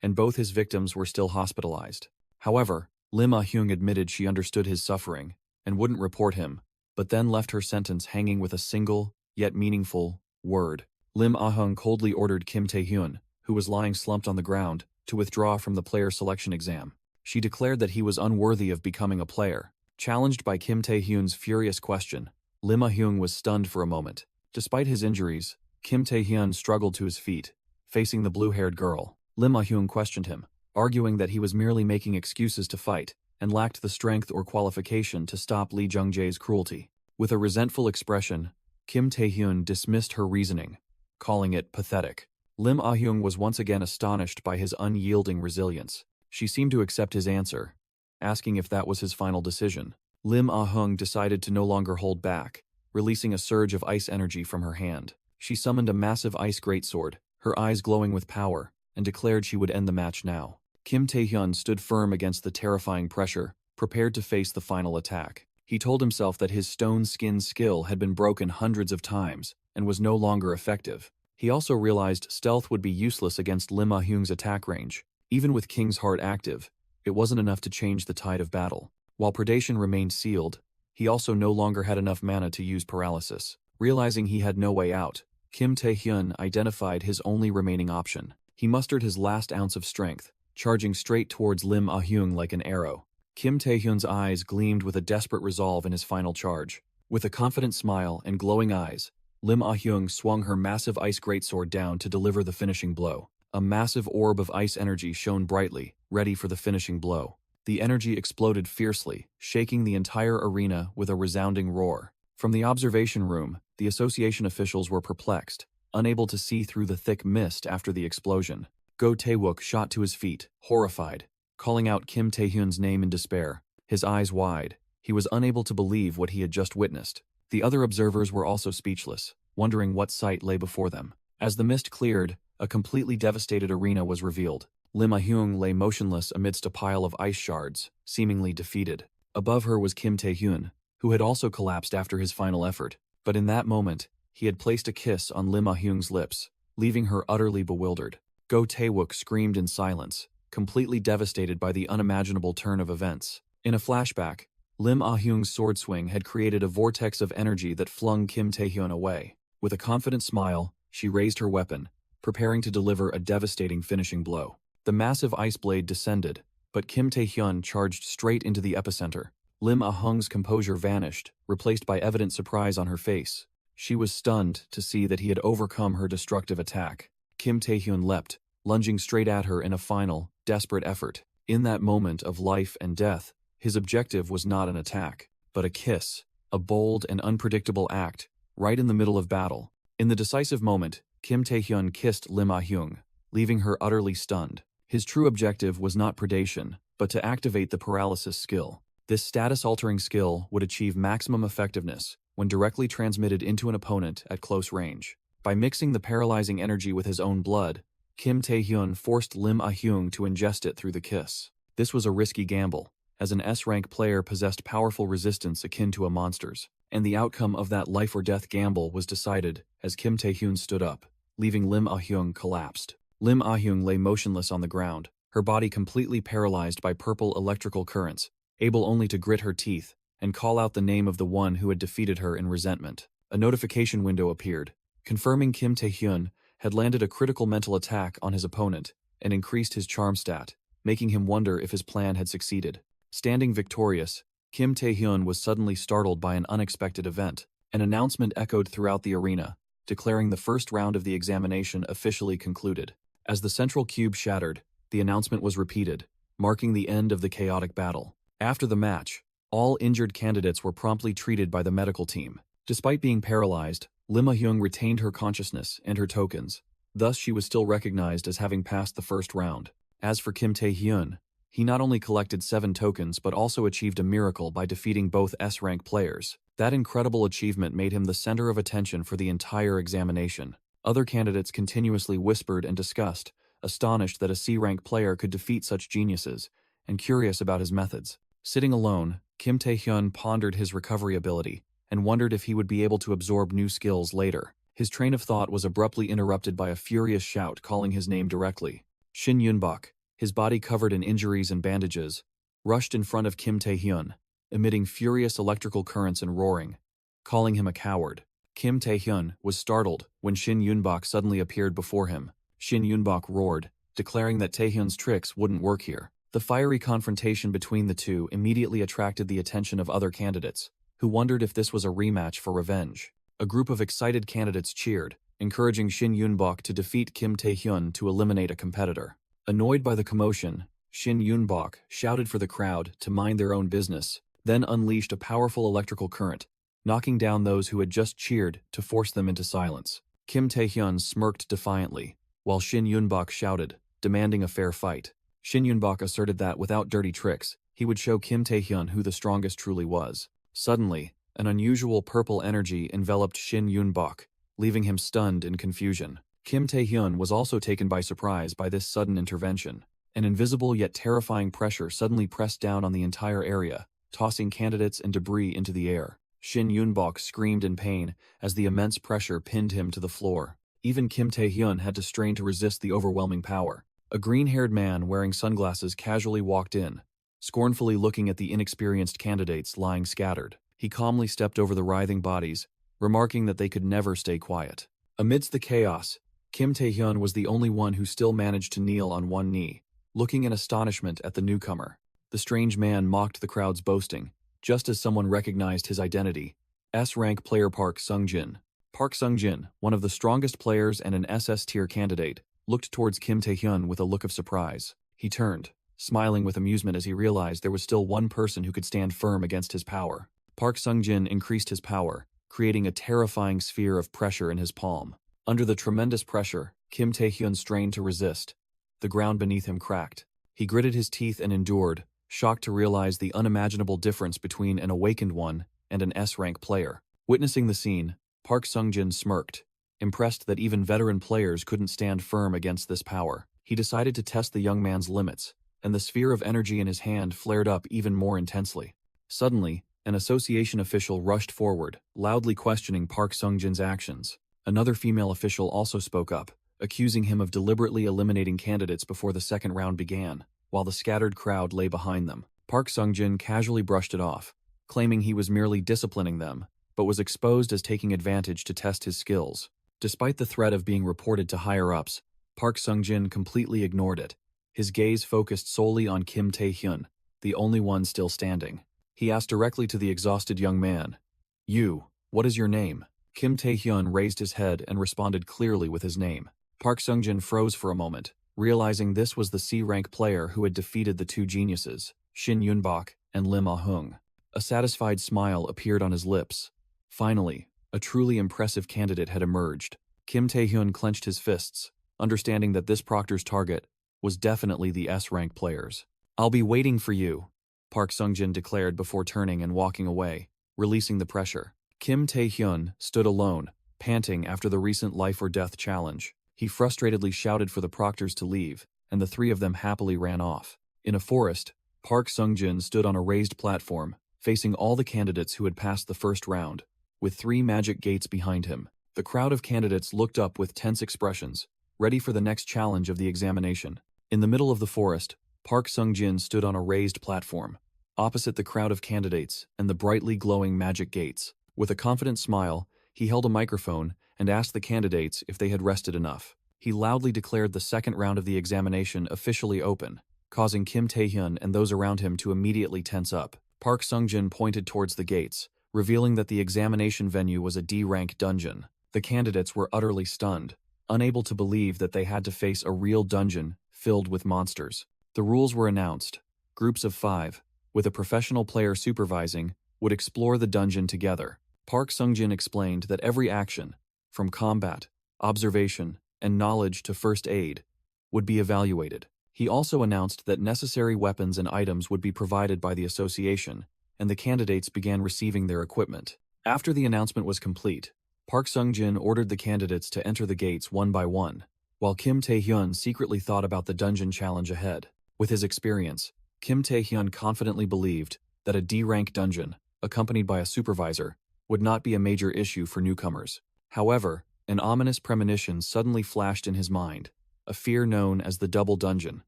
and both his victims were still hospitalized. However, Lim Ah-hyung admitted she understood his suffering and wouldn't report him, but then left her sentence hanging with a single, yet meaningful, word. Lim Ah-hyung coldly ordered Kim Tae-hyun, who was lying slumped on the ground, to withdraw from the player selection exam. She declared that he was unworthy of becoming a player. Challenged by Kim Tae-hyun's furious question, Lim Ah-hyung was stunned for a moment. Despite his injuries, Kim Tae-hyun struggled to his feet, facing the blue-haired girl. Lim Ah-hyung questioned him, arguing that he was merely making excuses to fight and lacked the strength or qualification to stop Lee Jung-jae's cruelty. With a resentful expression, Kim Tae-hyun dismissed her reasoning, calling it pathetic. Lim Ah-hyung was once again astonished by his unyielding resilience. She seemed to accept his answer, asking if that was his final decision. Lim Ah-hyung decided to no longer hold back, releasing a surge of ice energy from her hand. She summoned a massive ice greatsword, her eyes glowing with power, and declared she would end the match now. Kim Tae-hyun stood firm against the terrifying pressure, prepared to face the final attack. He told himself that his stone skin skill had been broken hundreds of times and was no longer effective. He also realized stealth would be useless against Lim Ah-hyung's attack range. Even with King's Heart active, it wasn't enough to change the tide of battle. While predation remained sealed, he also no longer had enough mana to use paralysis. Realizing he had no way out, Kim Tae-hyun identified his only remaining option. He mustered his last ounce of strength, charging straight towards Lim Ah-hyung like an arrow. Kim Tae-hyun's eyes gleamed with a desperate resolve in his final charge. With a confident smile and glowing eyes, Lim Ah-hyung swung her massive ice greatsword down to deliver the finishing blow. A massive orb of ice energy shone brightly, ready for the finishing blow. The energy exploded fiercely, shaking the entire arena with a resounding roar. From the observation room, the association officials were perplexed, unable to see through the thick mist after the explosion. Go Tae-wook shot to his feet, horrified, calling out Kim Tae-hyun's name in despair. His eyes wide, he was unable to believe what he had just witnessed. The other observers were also speechless, wondering what sight lay before them. As the mist cleared, a completely devastated arena was revealed. Lim Ah-hyung lay motionless amidst a pile of ice shards, seemingly defeated. Above her was Kim Tae-hyun, who had also collapsed after his final effort. But in that moment, he had placed a kiss on Lim Ah-hyung's lips, leaving her utterly bewildered. Go Tae-wook screamed in silence, completely devastated by the unimaginable turn of events. In a flashback, Lim Ah-hyung's sword swing had created a vortex of energy that flung Kim Tae-hyun away. With a confident smile, she raised her weapon, preparing to deliver a devastating finishing blow. The massive ice blade descended, but Kim Tae-hyun charged straight into the epicenter. Lim Ah-hyung's composure vanished, replaced by evident surprise on her face. She was stunned to see that he had overcome her destructive attack. Kim Tae-hyun leapt, lunging straight at her in a final, desperate effort. In that moment of life and death, his objective was not an attack, but a kiss, a bold and unpredictable act, right in the middle of battle. In the decisive moment, Kim Tae-hyun kissed Lim Ah-hyung, leaving her utterly stunned. His true objective was not predation, but to activate the paralysis skill. This status-altering skill would achieve maximum effectiveness when directly transmitted into an opponent at close range. By mixing the paralyzing energy with his own blood, Kim Tae-hyun forced Lim Ah-hyung to ingest it through the kiss. This was a risky gamble, as an S-rank player possessed powerful resistance akin to a monster's, and the outcome of that life-or-death gamble was decided as Kim Tae-hyun stood up, leaving Lim Ah-hyung collapsed. Lim Ah-hyung lay motionless on the ground, her body completely paralyzed by purple electrical currents, able only to grit her teeth and call out the name of the one who had defeated her in resentment. A notification window appeared, confirming Kim Tae-hyun had landed a critical mental attack on his opponent and increased his charm stat, making him wonder if his plan had succeeded. Standing victorious, Kim Tae-hyun was suddenly startled by an unexpected event. An announcement echoed throughout the arena, declaring the first round of the examination officially concluded. As the central cube shattered, the announcement was repeated, marking the end of the chaotic battle. After the match, all injured candidates were promptly treated by the medical team. Despite being paralyzed, Lim Ah-hyung retained her consciousness and her tokens. Thus, she was still recognized as having passed the first round. As for Kim Tae-hyun, he not only collected 7 tokens but also achieved a miracle by defeating both S-rank players. That incredible achievement made him the center of attention for the entire examination. Other candidates continuously whispered and discussed, astonished that a C-rank player could defeat such geniuses, and curious about his methods. Sitting alone, Kim Tae-hyun pondered his recovery ability and wondered if he would be able to absorb new skills later. His train of thought was abruptly interrupted by a furious shout calling his name directly. Shin Yunbok, his body covered in injuries and bandages, rushed in front of Kim Tae-hyun, emitting furious electrical currents and roaring, calling him a coward. Kim Tae-hyun was startled when Shin Yunbok suddenly appeared before him. Shin Yunbok roared, declaring that Tae-hyun's tricks wouldn't work here. The fiery confrontation between the two immediately attracted the attention of other candidates, who wondered if this was a rematch for revenge. A group of excited candidates cheered, encouraging Shin Yunbok to defeat Kim Tae-hyun to eliminate a competitor. Annoyed by the commotion, Shin Yunbok shouted for the crowd to mind their own business, then unleashed a powerful electrical current, knocking down those who had just cheered to force them into silence. Kim Tae-hyun smirked defiantly, while Shin Yunbok shouted, demanding a fair fight. Shin Yunbok asserted that without dirty tricks, he would show Kim Tae-hyun who the strongest truly was. Suddenly, an unusual purple energy enveloped Shin Yunbok, leaving him stunned in confusion. Kim Tae-hyun was also taken by surprise by this sudden intervention. An invisible yet terrifying pressure suddenly pressed down on the entire area, tossing candidates and debris into the air. Shin Yunbok screamed in pain as the immense pressure pinned him to the floor. Even Kim Tae-hyun had to strain to resist the overwhelming power. A green-haired man wearing sunglasses casually walked in, scornfully looking at the inexperienced candidates lying scattered. He calmly stepped over the writhing bodies, remarking that they could never stay quiet. Amidst the chaos, Kim Tae-hyun was the only one who still managed to kneel on one knee, looking in astonishment at the newcomer. The strange man mocked the crowd's boasting, just as someone recognized his identity. S-rank player Park Sung-jin. Park Sung-jin, one of the strongest players and an SS-tier candidate, looked towards Kim Tae-hyun with a look of surprise. He turned, smiling with amusement as he realized there was still one person who could stand firm against his power. Park Sung-jin increased his power, creating a terrifying sphere of pressure in his palm. Under the tremendous pressure, Kim Tae-hyun strained to resist. The ground beneath him cracked. He gritted his teeth and endured, shocked to realize the unimaginable difference between an awakened one and an S-rank player. Witnessing the scene, Park Sung-jin smirked, impressed that even veteran players couldn't stand firm against this power. He decided to test the young man's limits, and the sphere of energy in his hand flared up even more intensely. Suddenly, an association official rushed forward, loudly questioning Park Sung-jin's actions. Another female official also spoke up, accusing him of deliberately eliminating candidates before the second round began, while the scattered crowd lay behind them. Park Sung-jin casually brushed it off, claiming he was merely disciplining them, but was exposed as taking advantage to test his skills. Despite the threat of being reported to higher-ups, Park Sung-jin completely ignored it. His gaze focused solely on Kim Tae-hyun, the only one still standing. He asked directly to the exhausted young man, "You, what is your name?" Kim Tae-hyun raised his head and responded clearly with his name. Park Sung-jin froze for a moment, realizing this was the C-rank player who had defeated the two geniuses, Shin Yunbok and Lim Ah-hyung. A satisfied smile appeared on his lips. Finally, a truly impressive candidate had emerged. Kim Tae-hyun clenched his fists, understanding that this proctor's target was definitely the S-rank players. "I'll be waiting for you," Park Sung-jin declared before turning and walking away, releasing the pressure. Kim Tae-hyun stood alone, panting after the recent life-or-death challenge. He frustratedly shouted for the proctors to leave, and the three of them happily ran off. In a forest, Park Sung-jin stood on a raised platform, facing all the candidates who had passed the first round, with 3 magic gates behind him. The crowd of candidates looked up with tense expressions, ready for the next challenge of the examination. In the middle of the forest, Park Sung-jin stood on a raised platform, opposite the crowd of candidates and the brightly glowing magic gates. With a confident smile, he held a microphone and asked the candidates if they had rested enough. He loudly declared the second round of the examination officially open, causing Kim Tae-hyun and those around him to immediately tense up. Park Sung-jin pointed towards the gates, revealing that the examination venue was a D-rank dungeon. The candidates were utterly stunned, unable to believe that they had to face a real dungeon filled with monsters. The rules were announced. Groups of 5, with a professional player supervising, would explore the dungeon together. Park Sung-jin explained that every action, from combat, observation, and knowledge to first aid, would be evaluated. He also announced that necessary weapons and items would be provided by the association, and the candidates began receiving their equipment. After the announcement was complete, Park Sung-jin ordered the candidates to enter the gates one by one, while Kim Tae-hyun secretly thought about the dungeon challenge ahead. With his experience, Kim Tae-hyun confidently believed that a D-rank dungeon, accompanied by a supervisor, would not be a major issue for newcomers. However, an ominous premonition suddenly flashed in his mind, a fear known as the Double Dungeon.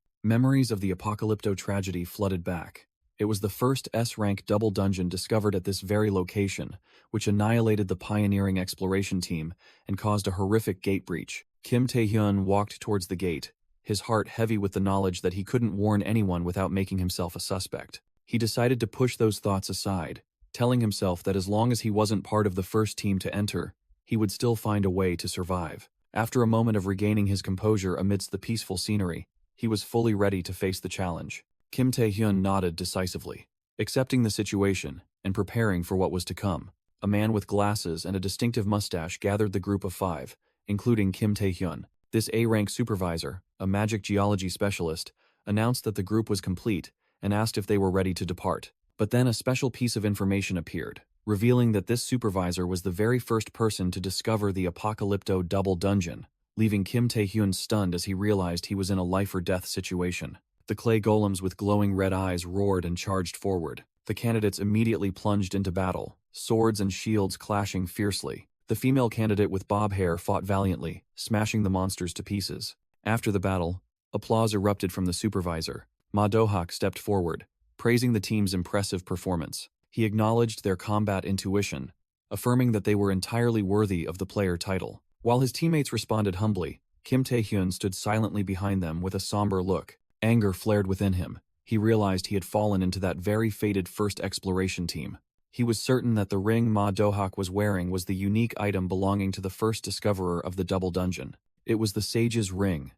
Memories of the Apocalypto tragedy flooded back. It was the first S-rank double dungeon discovered at this very location, which annihilated the pioneering exploration team and caused a horrific gate breach. Kim Tae-hyun walked towards the gate, his heart heavy with the knowledge that he couldn't warn anyone without making himself a suspect. He decided to push those thoughts aside, telling himself that as long as he wasn't part of the first team to enter, he would still find a way to survive. After a moment of regaining his composure amidst the peaceful scenery, he was fully ready to face the challenge. Kim Tae-hyun nodded decisively, accepting the situation and preparing for what was to come. A man with glasses and a distinctive mustache gathered the group of 5, including Kim Tae-hyun. This A-rank supervisor, a magic geology specialist, announced that the group was complete and asked if they were ready to depart. But then a special piece of information appeared, revealing that this supervisor was the very first person to discover the Apocalypto double dungeon, leaving Kim Tae-hyun stunned as he realized he was in a life-or-death situation. The clay golems with glowing red eyes roared and charged forward. The candidates immediately plunged into battle, swords and shields clashing fiercely. The female candidate with bob hair fought valiantly, smashing the monsters to pieces. After the battle, applause erupted from the supervisor. Ma Do-hak stepped forward, praising the team's impressive performance. He acknowledged their combat intuition, affirming that they were entirely worthy of the player title. While his teammates responded humbly, Kim Tae-hyun stood silently behind them with a somber look. Anger flared within him. He realized he had fallen into that very fated first exploration team. He was certain that the ring Ma Do-hak was wearing was the unique item belonging to the first discoverer of the double dungeon. It was the Sage's Ring,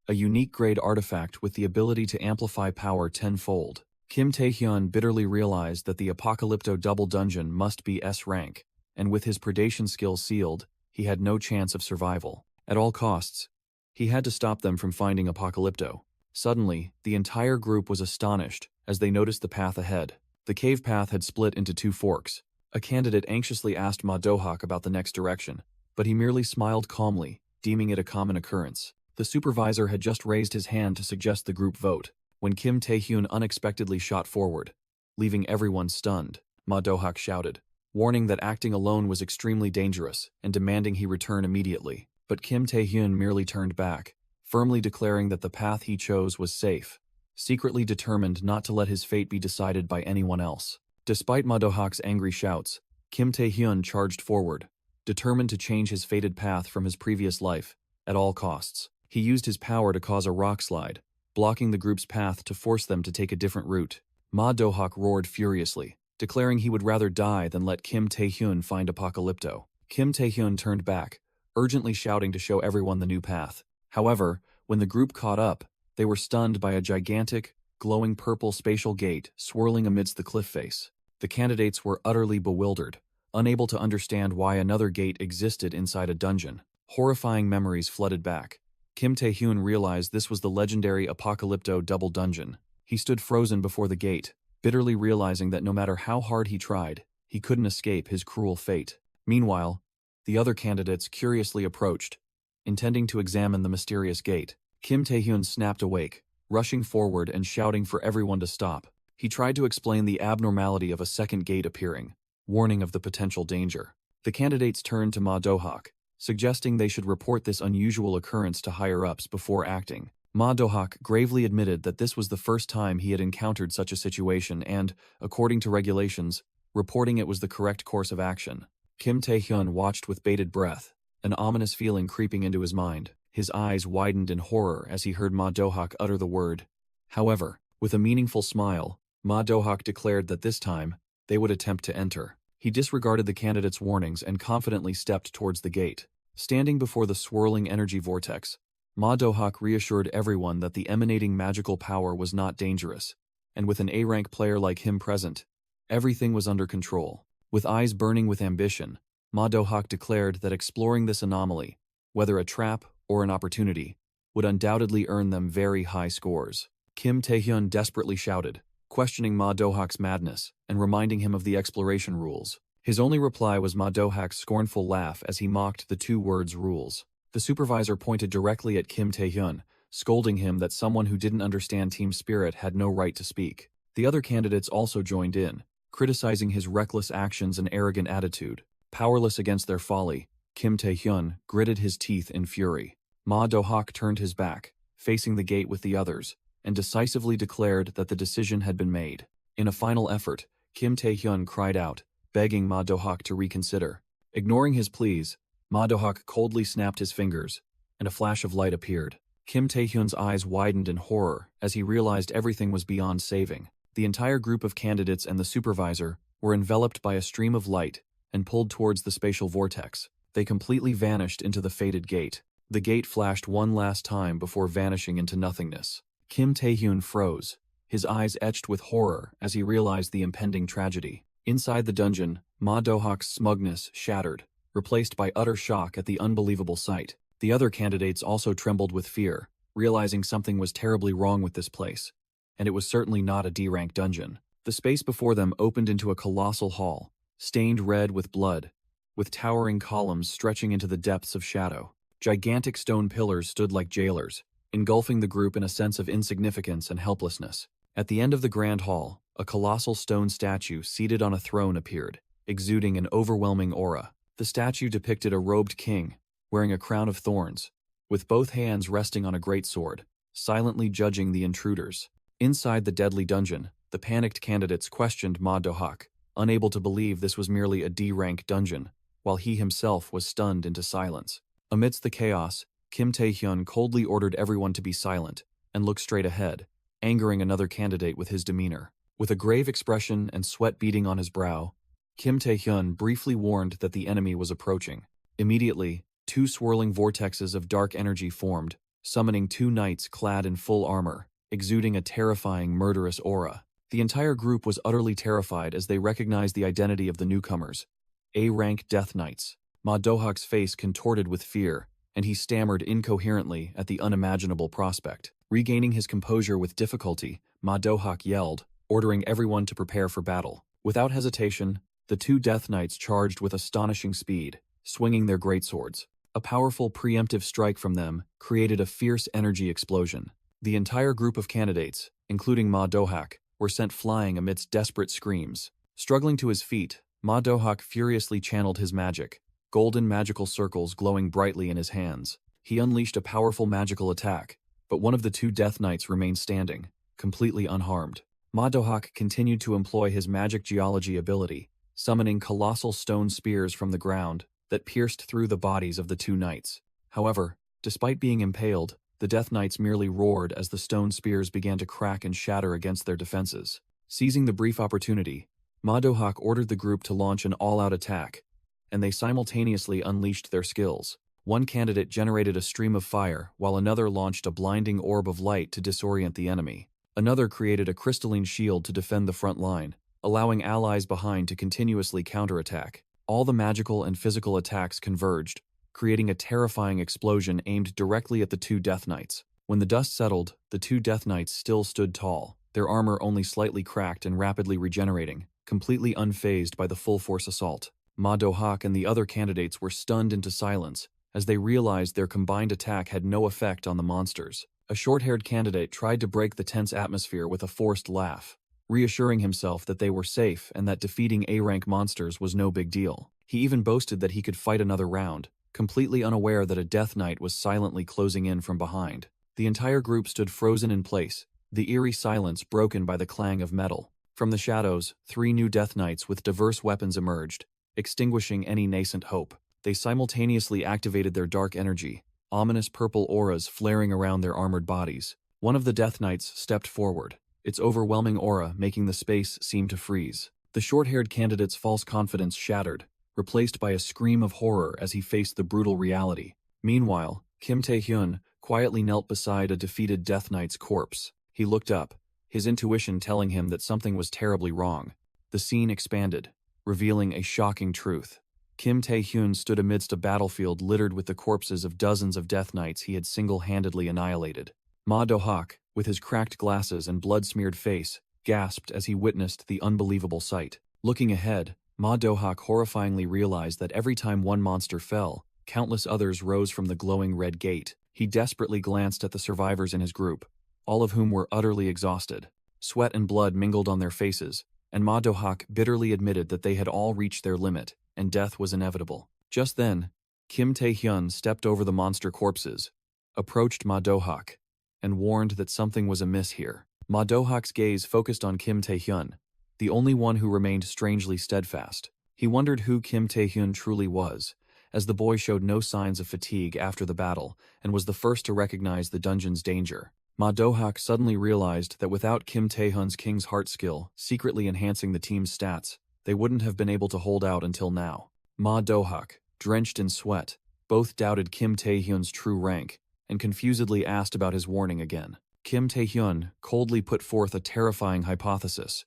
a unique grade artifact with the ability to amplify power tenfold. Kim Tae-hyun bitterly realized that the Apocalypto double dungeon must be S-rank, and with his predation skill sealed, he had no chance of survival. At all costs, he had to stop them from finding Apocalypto. Suddenly, the entire group was astonished as they noticed the path ahead. The cave path had split into 2 forks. A candidate anxiously asked Ma Do-hak about the next direction, but he merely smiled calmly, deeming it a common occurrence. The supervisor had just raised his hand to suggest the group vote, when Kim Tae-hyun unexpectedly shot forward, leaving everyone stunned. Ma Do-hak shouted, warning that acting alone was extremely dangerous and demanding he return immediately. But Kim Tae-hyun merely turned back, firmly declaring that the path he chose was safe, secretly determined not to let his fate be decided by anyone else. Despite Ma Do-hak's angry shouts, Kim Tae-hyun charged forward, determined to change his fated path from his previous life, at all costs. He used his power to cause a rock slide, blocking the group's path to force them to take a different route. Ma Do-hak roared furiously, declaring he would rather die than let Kim Tae-hyun find Apocalypto. Kim Tae-hyun turned back, urgently shouting to show everyone the new path. However, when the group caught up, they were stunned by a gigantic, glowing purple spatial gate swirling amidst the cliff face. The candidates were utterly bewildered, unable to understand why another gate existed inside a dungeon. Horrifying memories flooded back. Kim Tae-hyun realized this was the legendary Apocalypto double dungeon. He stood frozen before the gate, bitterly realizing that no matter how hard he tried, he couldn't escape his cruel fate. Meanwhile, the other candidates curiously approached, intending to examine the mysterious gate. Kim Tae-hyun snapped awake, rushing forward and shouting for everyone to stop. He tried to explain the abnormality of a second gate appearing, warning of the potential danger. The candidates turned to Ma Do-hak, suggesting they should report this unusual occurrence to higher-ups before acting. Ma Do-hak gravely admitted that this was the first time he had encountered such a situation and, according to regulations, reporting it was the correct course of action. Kim Tae-hyun watched with bated breath, an ominous feeling creeping into his mind. His eyes widened in horror as he heard Ma Dohak utter the word. However, with a meaningful smile, Ma Dohak declared that this time, they would attempt to enter. He disregarded the candidate's warnings and confidently stepped towards the gate. Standing before the swirling energy vortex, Ma Dohak reassured everyone that the emanating magical power was not dangerous, and with an A-rank player like him present, everything was under control. With eyes burning with ambition, Ma Dohak declared that exploring this anomaly, whether a trap or an opportunity, would undoubtedly earn them very high scores. Kim Taehyun desperately shouted, questioning Ma Dohak's madness and reminding him of the exploration rules. His only reply was Ma Dohak's scornful laugh as he mocked the two words rules. The supervisor pointed directly at Kim Taehyun, scolding him that someone who didn't understand team spirit had no right to speak. The other candidates also joined in, criticizing his reckless actions and arrogant attitude. Powerless against their folly, Kim Taehyun gritted his teeth in fury. Ma Dohak turned his back, facing the gate with the others, and decisively declared that the decision had been made. In a final effort, Kim Taehyun cried out, begging Ma Dohak to reconsider. Ignoring his pleas, Ma Dohak coldly snapped his fingers, and a flash of light appeared. Kim Taehyun's eyes widened in horror as he realized everything was beyond saving. The entire group of candidates and the supervisor were enveloped by a stream of light and pulled towards the spatial vortex. They completely vanished into the fated gate. The gate flashed one last time before vanishing into nothingness. Kim Taehyun froze, his eyes etched with horror as he realized the impending tragedy. Inside the dungeon, Ma Dohak's smugness shattered, replaced by utter shock at the unbelievable sight. The other candidates also trembled with fear, realizing something was terribly wrong with this place. And it was certainly not a D-rank dungeon. The space before them opened into a colossal hall, stained red with blood, with towering columns stretching into the depths of shadow. Gigantic stone pillars stood like jailers, engulfing the group in a sense of insignificance and helplessness. At the end of the grand hall, a colossal stone statue seated on a throne appeared, exuding an overwhelming aura. The statue depicted a robed king, wearing a crown of thorns, with both hands resting on a greatsword, silently judging the intruders. Inside the deadly dungeon, the panicked candidates questioned Ma Dohak, unable to believe this was merely a D-rank dungeon, while he himself was stunned into silence. Amidst the chaos, Kim Taehyun coldly ordered everyone to be silent and look straight ahead, angering another candidate with his demeanor. With a grave expression and sweat beading on his brow, Kim Taehyun briefly warned that the enemy was approaching. Immediately, two swirling vortexes of dark energy formed, summoning two knights clad in full armor, exuding a terrifying, murderous aura. The entire group was utterly terrified as they recognized the identity of the newcomers, A-rank Death Knights. Ma Dohak's face contorted with fear, and he stammered incoherently at the unimaginable prospect. Regaining his composure with difficulty, Ma Dohak yelled, ordering everyone to prepare for battle. Without hesitation, the two Death Knights charged with astonishing speed, swinging their greatswords. A powerful preemptive strike from them created a fierce energy explosion. The entire group of candidates, including Ma Dohak, were sent flying amidst desperate screams. Struggling to his feet, Ma Dohak furiously channeled his magic, golden magical circles glowing brightly in his hands. He unleashed a powerful magical attack, but one of the two Death Knights remained standing, completely unharmed. Ma Dohak continued to employ his magic geology ability, summoning colossal stone spears from the ground that pierced through the bodies of the two knights. However, despite being impaled, the Death Knights merely roared as the stone spears began to crack and shatter against their defenses. Seizing the brief opportunity, Ma Dohak ordered the group to launch an all-out attack, and they simultaneously unleashed their skills. One candidate generated a stream of fire, while another launched a blinding orb of light to disorient the enemy. Another created a crystalline shield to defend the front line, allowing allies behind to continuously counterattack. All the magical and physical attacks converged, creating a terrifying explosion aimed directly at the two Death Knights. When the dust settled, the two Death Knights still stood tall, their armor only slightly cracked and rapidly regenerating, completely unfazed by the full-force assault. Ma Dohak and the other candidates were stunned into silence as they realized their combined attack had no effect on the monsters. A short-haired candidate tried to break the tense atmosphere with a forced laugh, reassuring himself that they were safe and that defeating A-rank monsters was no big deal. He even boasted that he could fight another round, completely unaware that a Death Knight was silently closing in from behind. The entire group stood frozen in place, the eerie silence broken by the clang of metal. From the shadows, three new Death Knights with diverse weapons emerged, extinguishing any nascent hope. They simultaneously activated their dark energy, ominous purple auras flaring around their armored bodies. One of the Death Knights stepped forward, its overwhelming aura making the space seem to freeze. The short-haired candidate's false confidence shattered, replaced by a scream of horror as he faced the brutal reality. Meanwhile, Kim Tae-hyun quietly knelt beside a defeated Death Knight's corpse. He looked up, his intuition telling him that something was terribly wrong. The scene expanded, revealing a shocking truth. Kim Tae-hyun stood amidst a battlefield littered with the corpses of dozens of Death Knights he had single-handedly annihilated. Ma Do-hak, with his cracked glasses and blood-smeared face, gasped as he witnessed the unbelievable sight. Looking ahead, Ma Do-hak horrifyingly realized that every time one monster fell, countless others rose from the glowing red gate. He desperately glanced at the survivors in his group, all of whom were utterly exhausted. Sweat and blood mingled on their faces, and Ma Do-hak bitterly admitted that they had all reached their limit, and death was inevitable. Just then, Kim Tae-hyun stepped over the monster corpses, approached Ma Do-hak, and warned that something was amiss here. Ma Do-hak's gaze focused on Kim Tae-hyun, the only one who remained strangely steadfast. He wondered who Kim Tae-hyun truly was, as the boy showed no signs of fatigue after the battle and was the first to recognize the dungeon's danger. Ma Do-hak suddenly realized that without Kim Tae-hyun's King's Heart skill secretly enhancing the team's stats, they wouldn't have been able to hold out until now. Ma Do-hak, drenched in sweat, both doubted Kim Tae-hyun's true rank and confusedly asked about his warning again. Kim Tae-hyun coldly put forth a terrifying hypothesis.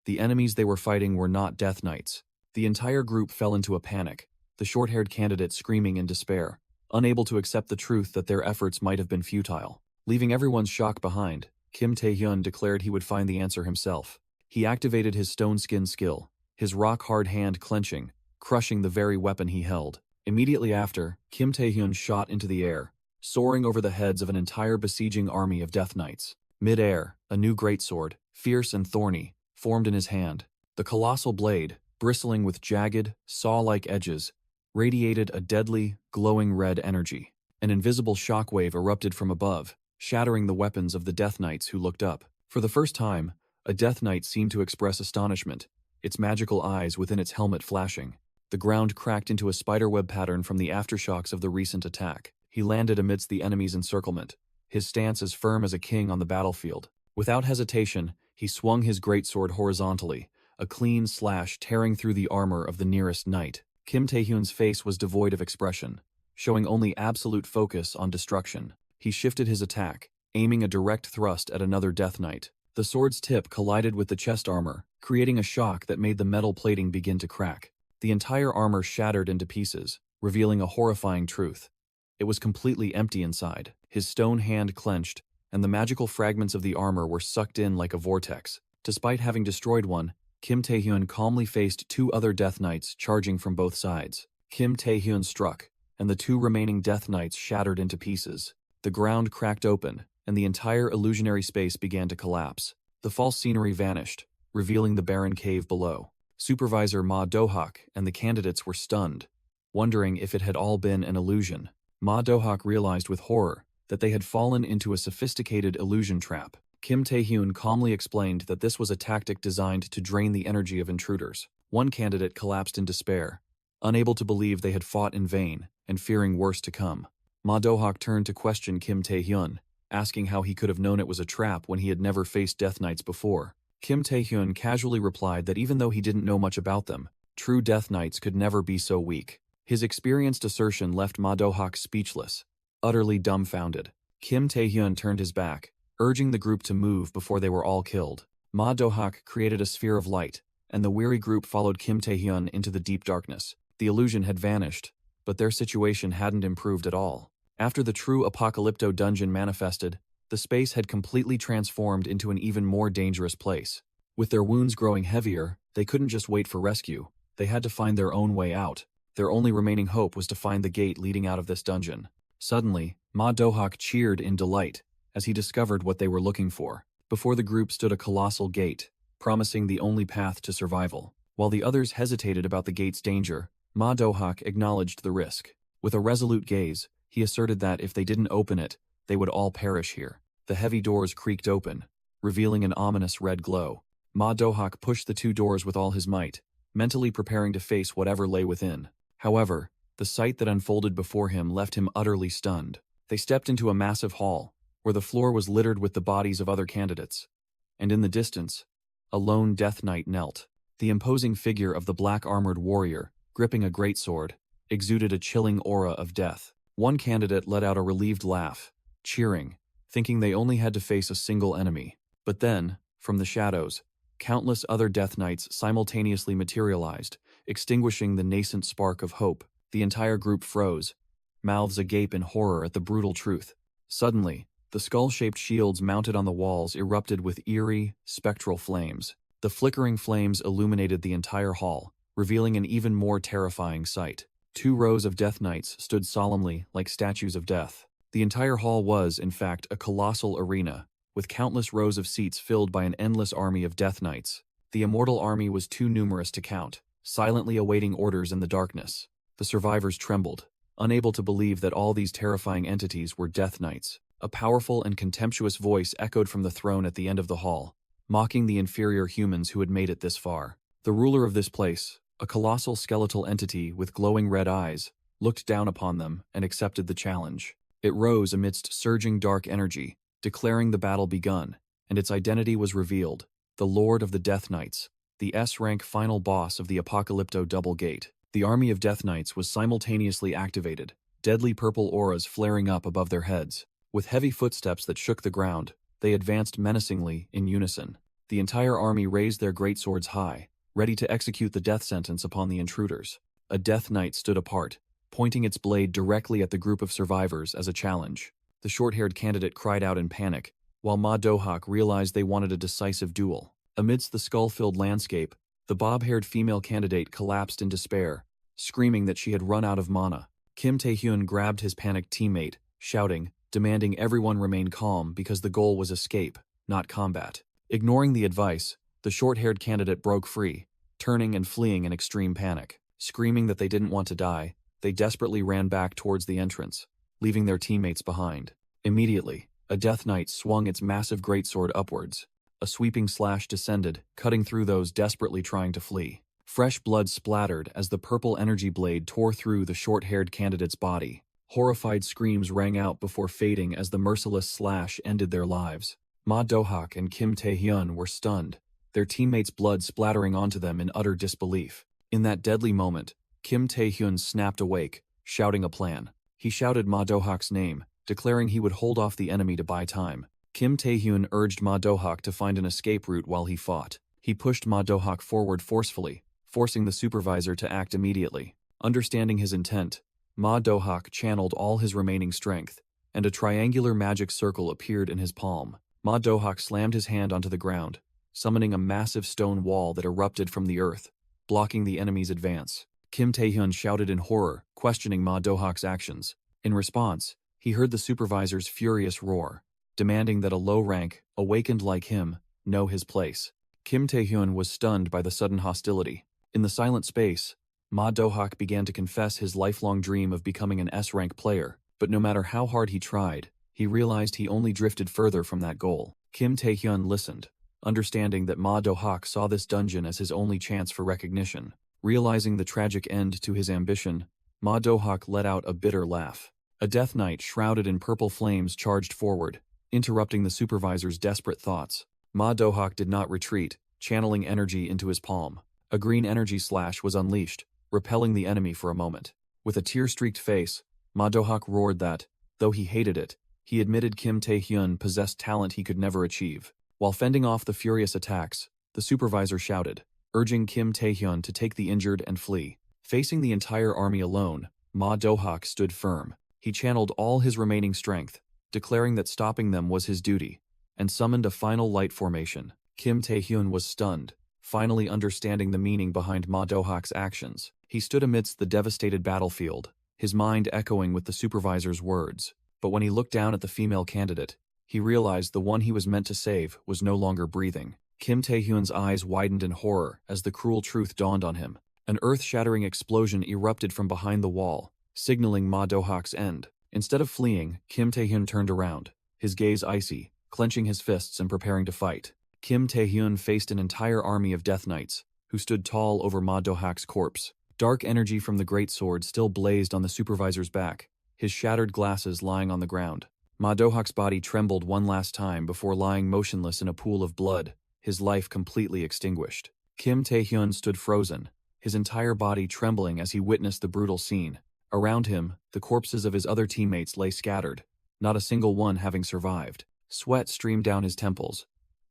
The enemies they were fighting were not Death Knights. The entire group fell into a panic, the short-haired candidate screaming in despair, unable to accept the truth that their efforts might have been futile. Leaving everyone's shock behind, Kim Tae-hyun declared he would find the answer himself. He activated his stone skin skill, his rock-hard hand clenching, crushing the very weapon he held. Immediately after, Kim Tae-hyun shot into the air, soaring over the heads of an entire besieging army of Death Knights. Mid-air, a new greatsword, fierce and thorny, formed in his hand. The colossal blade, bristling with jagged, saw-like edges, radiated a deadly, glowing red energy. An invisible shockwave erupted from above, shattering the weapons of the Death Knights who looked up. For the first time, a Death Knight seemed to express astonishment, its magical eyes within its helmet flashing. The ground cracked into a spiderweb pattern from the aftershocks of the recent attack. He landed amidst the enemy's encirclement, his stance as firm as a king on the battlefield. Without hesitation, he swung his greatsword horizontally, a clean slash tearing through the armor of the nearest knight. Kim Tae-hyun's face was devoid of expression, showing only absolute focus on destruction. He shifted his attack, aiming a direct thrust at another Death Knight. The sword's tip collided with the chest armor, creating a shock that made the metal plating begin to crack. The entire armor shattered into pieces, revealing a horrifying truth. It was completely empty inside. His stone hand clenched, and the magical fragments of the armor were sucked in like a vortex. Despite having destroyed one, Kim Tae-hyun calmly faced two other Death Knights charging from both sides. Kim Tae-hyun struck, and the two remaining Death Knights shattered into pieces. The ground cracked open, and the entire illusionary space began to collapse. The false scenery vanished, revealing the barren cave below. Supervisor Ma Do-hak and the candidates were stunned, wondering if it had all been an illusion. Ma Do-hak realized with horror that they had fallen into a sophisticated illusion trap. Kim Tae-hyun calmly explained that this was a tactic designed to drain the energy of intruders. One candidate collapsed in despair, unable to believe they had fought in vain and fearing worse to come. Ma Do-hak turned to question Kim Tae-hyun, asking how he could have known it was a trap when he had never faced Death Knights before. Kim Tae-hyun casually replied that even though he didn't know much about them, true Death Knights could never be so weak. His experienced assertion left Ma Do-hak speechless, utterly dumbfounded. Kim Tae-hyun turned his back, urging the group to move before they were all killed. Ma Do-hak created a sphere of light, and the weary group followed Kim Tae-hyun into the deep darkness. The illusion had vanished, but their situation hadn't improved at all. After the true Apocalypto dungeon manifested, the space had completely transformed into an even more dangerous place. With their wounds growing heavier, they couldn't just wait for rescue. They had to find their own way out. Their only remaining hope was to find the gate leading out of this dungeon. Suddenly, Ma Do-hak cheered in delight as he discovered what they were looking for. Before the group stood a colossal gate, promising the only path to survival. While the others hesitated about the gate's danger, Ma Do-hak acknowledged the risk. With a resolute gaze, he asserted that if they didn't open it, they would all perish here. The heavy doors creaked open, revealing an ominous red glow. Ma Do-hak pushed the two doors with all his might, mentally preparing to face whatever lay within. However, The sight that unfolded before him left him utterly stunned. They stepped into a massive hall, where the floor was littered with the bodies of other candidates. And in the distance, a lone Death Knight knelt. The imposing figure of the black-armored warrior, gripping a greatsword, exuded a chilling aura of death. One candidate let out a relieved laugh, cheering, thinking they only had to face a single enemy. But then, from the shadows, countless other Death Knights simultaneously materialized, extinguishing the nascent spark of hope. The entire group froze, mouths agape in horror at the brutal truth. Suddenly, the skull-shaped shields mounted on the walls erupted with eerie, spectral flames. The flickering flames illuminated the entire hall, revealing an even more terrifying sight. 2 rows of Death Knights stood solemnly like statues of death. The entire hall was, in fact, a colossal arena, with countless rows of seats filled by an endless army of Death Knights. The immortal army was too numerous to count, silently awaiting orders in the darkness. The survivors trembled, unable to believe that all these terrifying entities were Death Knights. A powerful and contemptuous voice echoed from the throne at the end of the hall, mocking the inferior humans who had made it this far. The ruler of this place, a colossal skeletal entity with glowing red eyes, looked down upon them and accepted the challenge. It rose amidst surging dark energy, declaring the battle begun, and its identity was revealed: the Lord of the Death Knights, the S-rank final boss of the Apocalypto Double Gate. The army of Death Knights was simultaneously activated, deadly purple auras flaring up above their heads. With heavy footsteps that shook the ground, they advanced menacingly in unison. The entire army raised their greatswords high, ready to execute the death sentence upon the intruders. A Death Knight stood apart, pointing its blade directly at the group of survivors as a challenge. The short-haired candidate cried out in panic, while Ma Dohak realized they wanted a decisive duel. Amidst the skull-filled landscape, the bob-haired female candidate collapsed in despair, screaming that she had run out of mana. Kim Tae-hyun grabbed his panicked teammate, shouting, demanding everyone remain calm because the goal was escape, not combat. Ignoring the advice, the short-haired candidate broke free, turning and fleeing in extreme panic. Screaming that they didn't want to die, they desperately ran back towards the entrance, leaving their teammates behind. Immediately, a Death Knight swung its massive greatsword upwards. A sweeping slash descended, cutting through those desperately trying to flee. Fresh blood splattered as the purple energy blade tore through the short-haired candidate's body. Horrified screams rang out before fading as the merciless slash ended their lives. Ma Dohak and Kim Tae-hyun were stunned, their teammates' blood splattering onto them in utter disbelief. In that deadly moment, Kim Tae-hyun snapped awake, shouting a plan. He shouted Ma Dohak's name, declaring he would hold off the enemy to buy time. Kim Tae-hyun urged Ma Dohak to find an escape route while he fought. He pushed Ma Dohak forward forcefully, forcing the supervisor to act immediately. Understanding his intent, Ma Dohak channeled all his remaining strength, and a triangular magic circle appeared in his palm. Ma Dohak slammed his hand onto the ground, summoning a massive stone wall that erupted from the earth, blocking the enemy's advance. Kim Tae-hyun shouted in horror, questioning Ma Dohak's actions. In response, he heard the supervisor's furious roar, demanding that a low rank, awakened like him, know his place. Kim Tae-hyun was stunned by the sudden hostility. In the silent space, Ma Dohak began to confess his lifelong dream of becoming an S-rank player, but no matter how hard he tried, he realized he only drifted further from that goal. Kim Tae-hyun listened, understanding that Ma Dohak saw this dungeon as his only chance for recognition. Realizing the tragic end to his ambition, Ma Dohak let out a bitter laugh. A Death Knight shrouded in purple flames charged forward, interrupting the supervisor's desperate thoughts. Ma Dohak did not retreat, channeling energy into his palm. A green energy slash was unleashed, repelling the enemy for a moment. With a tear-streaked face, Ma Dohak roared that, though he hated it, he admitted Kim Tae-hyun possessed talent he could never achieve. While fending off the furious attacks, the supervisor shouted, urging Kim Tae-hyun to take the injured and flee. Facing the entire army alone, Ma Dohak stood firm. He channeled all his remaining strength, declaring that stopping them was his duty, and summoned a final light formation. Kim Tae-hyun was stunned, finally understanding the meaning behind Ma Dohak's actions. He stood amidst the devastated battlefield, his mind echoing with the supervisor's words. But when he looked down at the female candidate, he realized the one he was meant to save was no longer breathing. Kim Tae-hyun's eyes widened in horror as the cruel truth dawned on him. An earth-shattering explosion erupted from behind the wall, signaling Ma Dohak's end. Instead of fleeing, Kim Tae-hyun turned around, his gaze icy, clenching his fists and preparing to fight. Kim Tae-hyun faced an entire army of Death Knights, who stood tall over Ma Dohak's corpse. Dark energy from the great sword still blazed on the supervisor's back, his shattered glasses lying on the ground. Madohawk's body trembled one last time before lying motionless in a pool of blood, his life completely extinguished. Kim Tae-hyun stood frozen, his entire body trembling as he witnessed the brutal scene. Around him, the corpses of his other teammates lay scattered, not a single one having survived. Sweat streamed down his temples,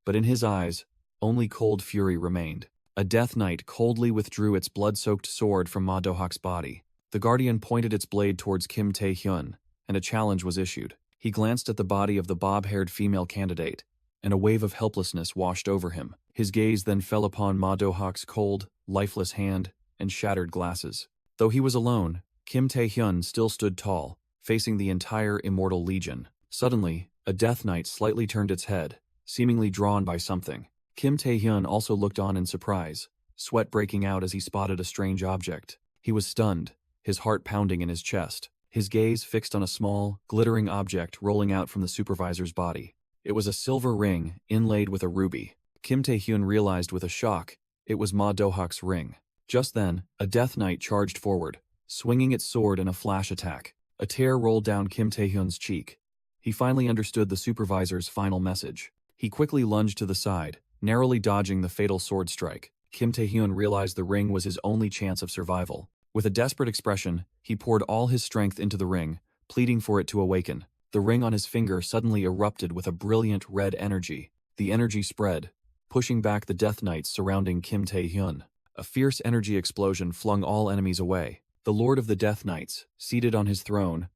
but in his eyes, only cold fury remained. A Death Knight coldly withdrew its blood-soaked sword from Madohawk's body. The Guardian pointed its blade towards Kim Tae-hyun, and a challenge was issued. He glanced at the body of the bob-haired female candidate, and a wave of helplessness washed over him. His gaze then fell upon Madohawk's cold, lifeless hand and shattered glasses. Though he was alone, Kim Tae-hyun still stood tall, facing the entire Immortal Legion. Suddenly, a Death Knight slightly turned its head, seemingly drawn by something. Kim Tae-hyun also looked on in surprise, sweat breaking out as he spotted a strange object. He was stunned, his heart pounding in his chest, his gaze fixed on a small, glittering object rolling out from the supervisor's body. It was a silver ring inlaid with a ruby. Kim Tae-hyun realized with a shock it was Madohawk's ring. Just then, a Death Knight charged forward, swinging its sword in a flash attack. A tear rolled down Kim Tae-hyun's cheek. He finally understood the supervisor's final message. He quickly lunged to the side, narrowly dodging the fatal sword strike. Kim Tae-hyun realized the ring was his only chance of survival. With a desperate expression, he poured all his strength into the ring, pleading for it to awaken. The ring on his finger suddenly erupted with a brilliant red energy. The energy spread, pushing back the Death Knights surrounding Kim Tae-hyun. A fierce energy explosion flung all enemies away. The Lord of the Death Knights, seated on his throne,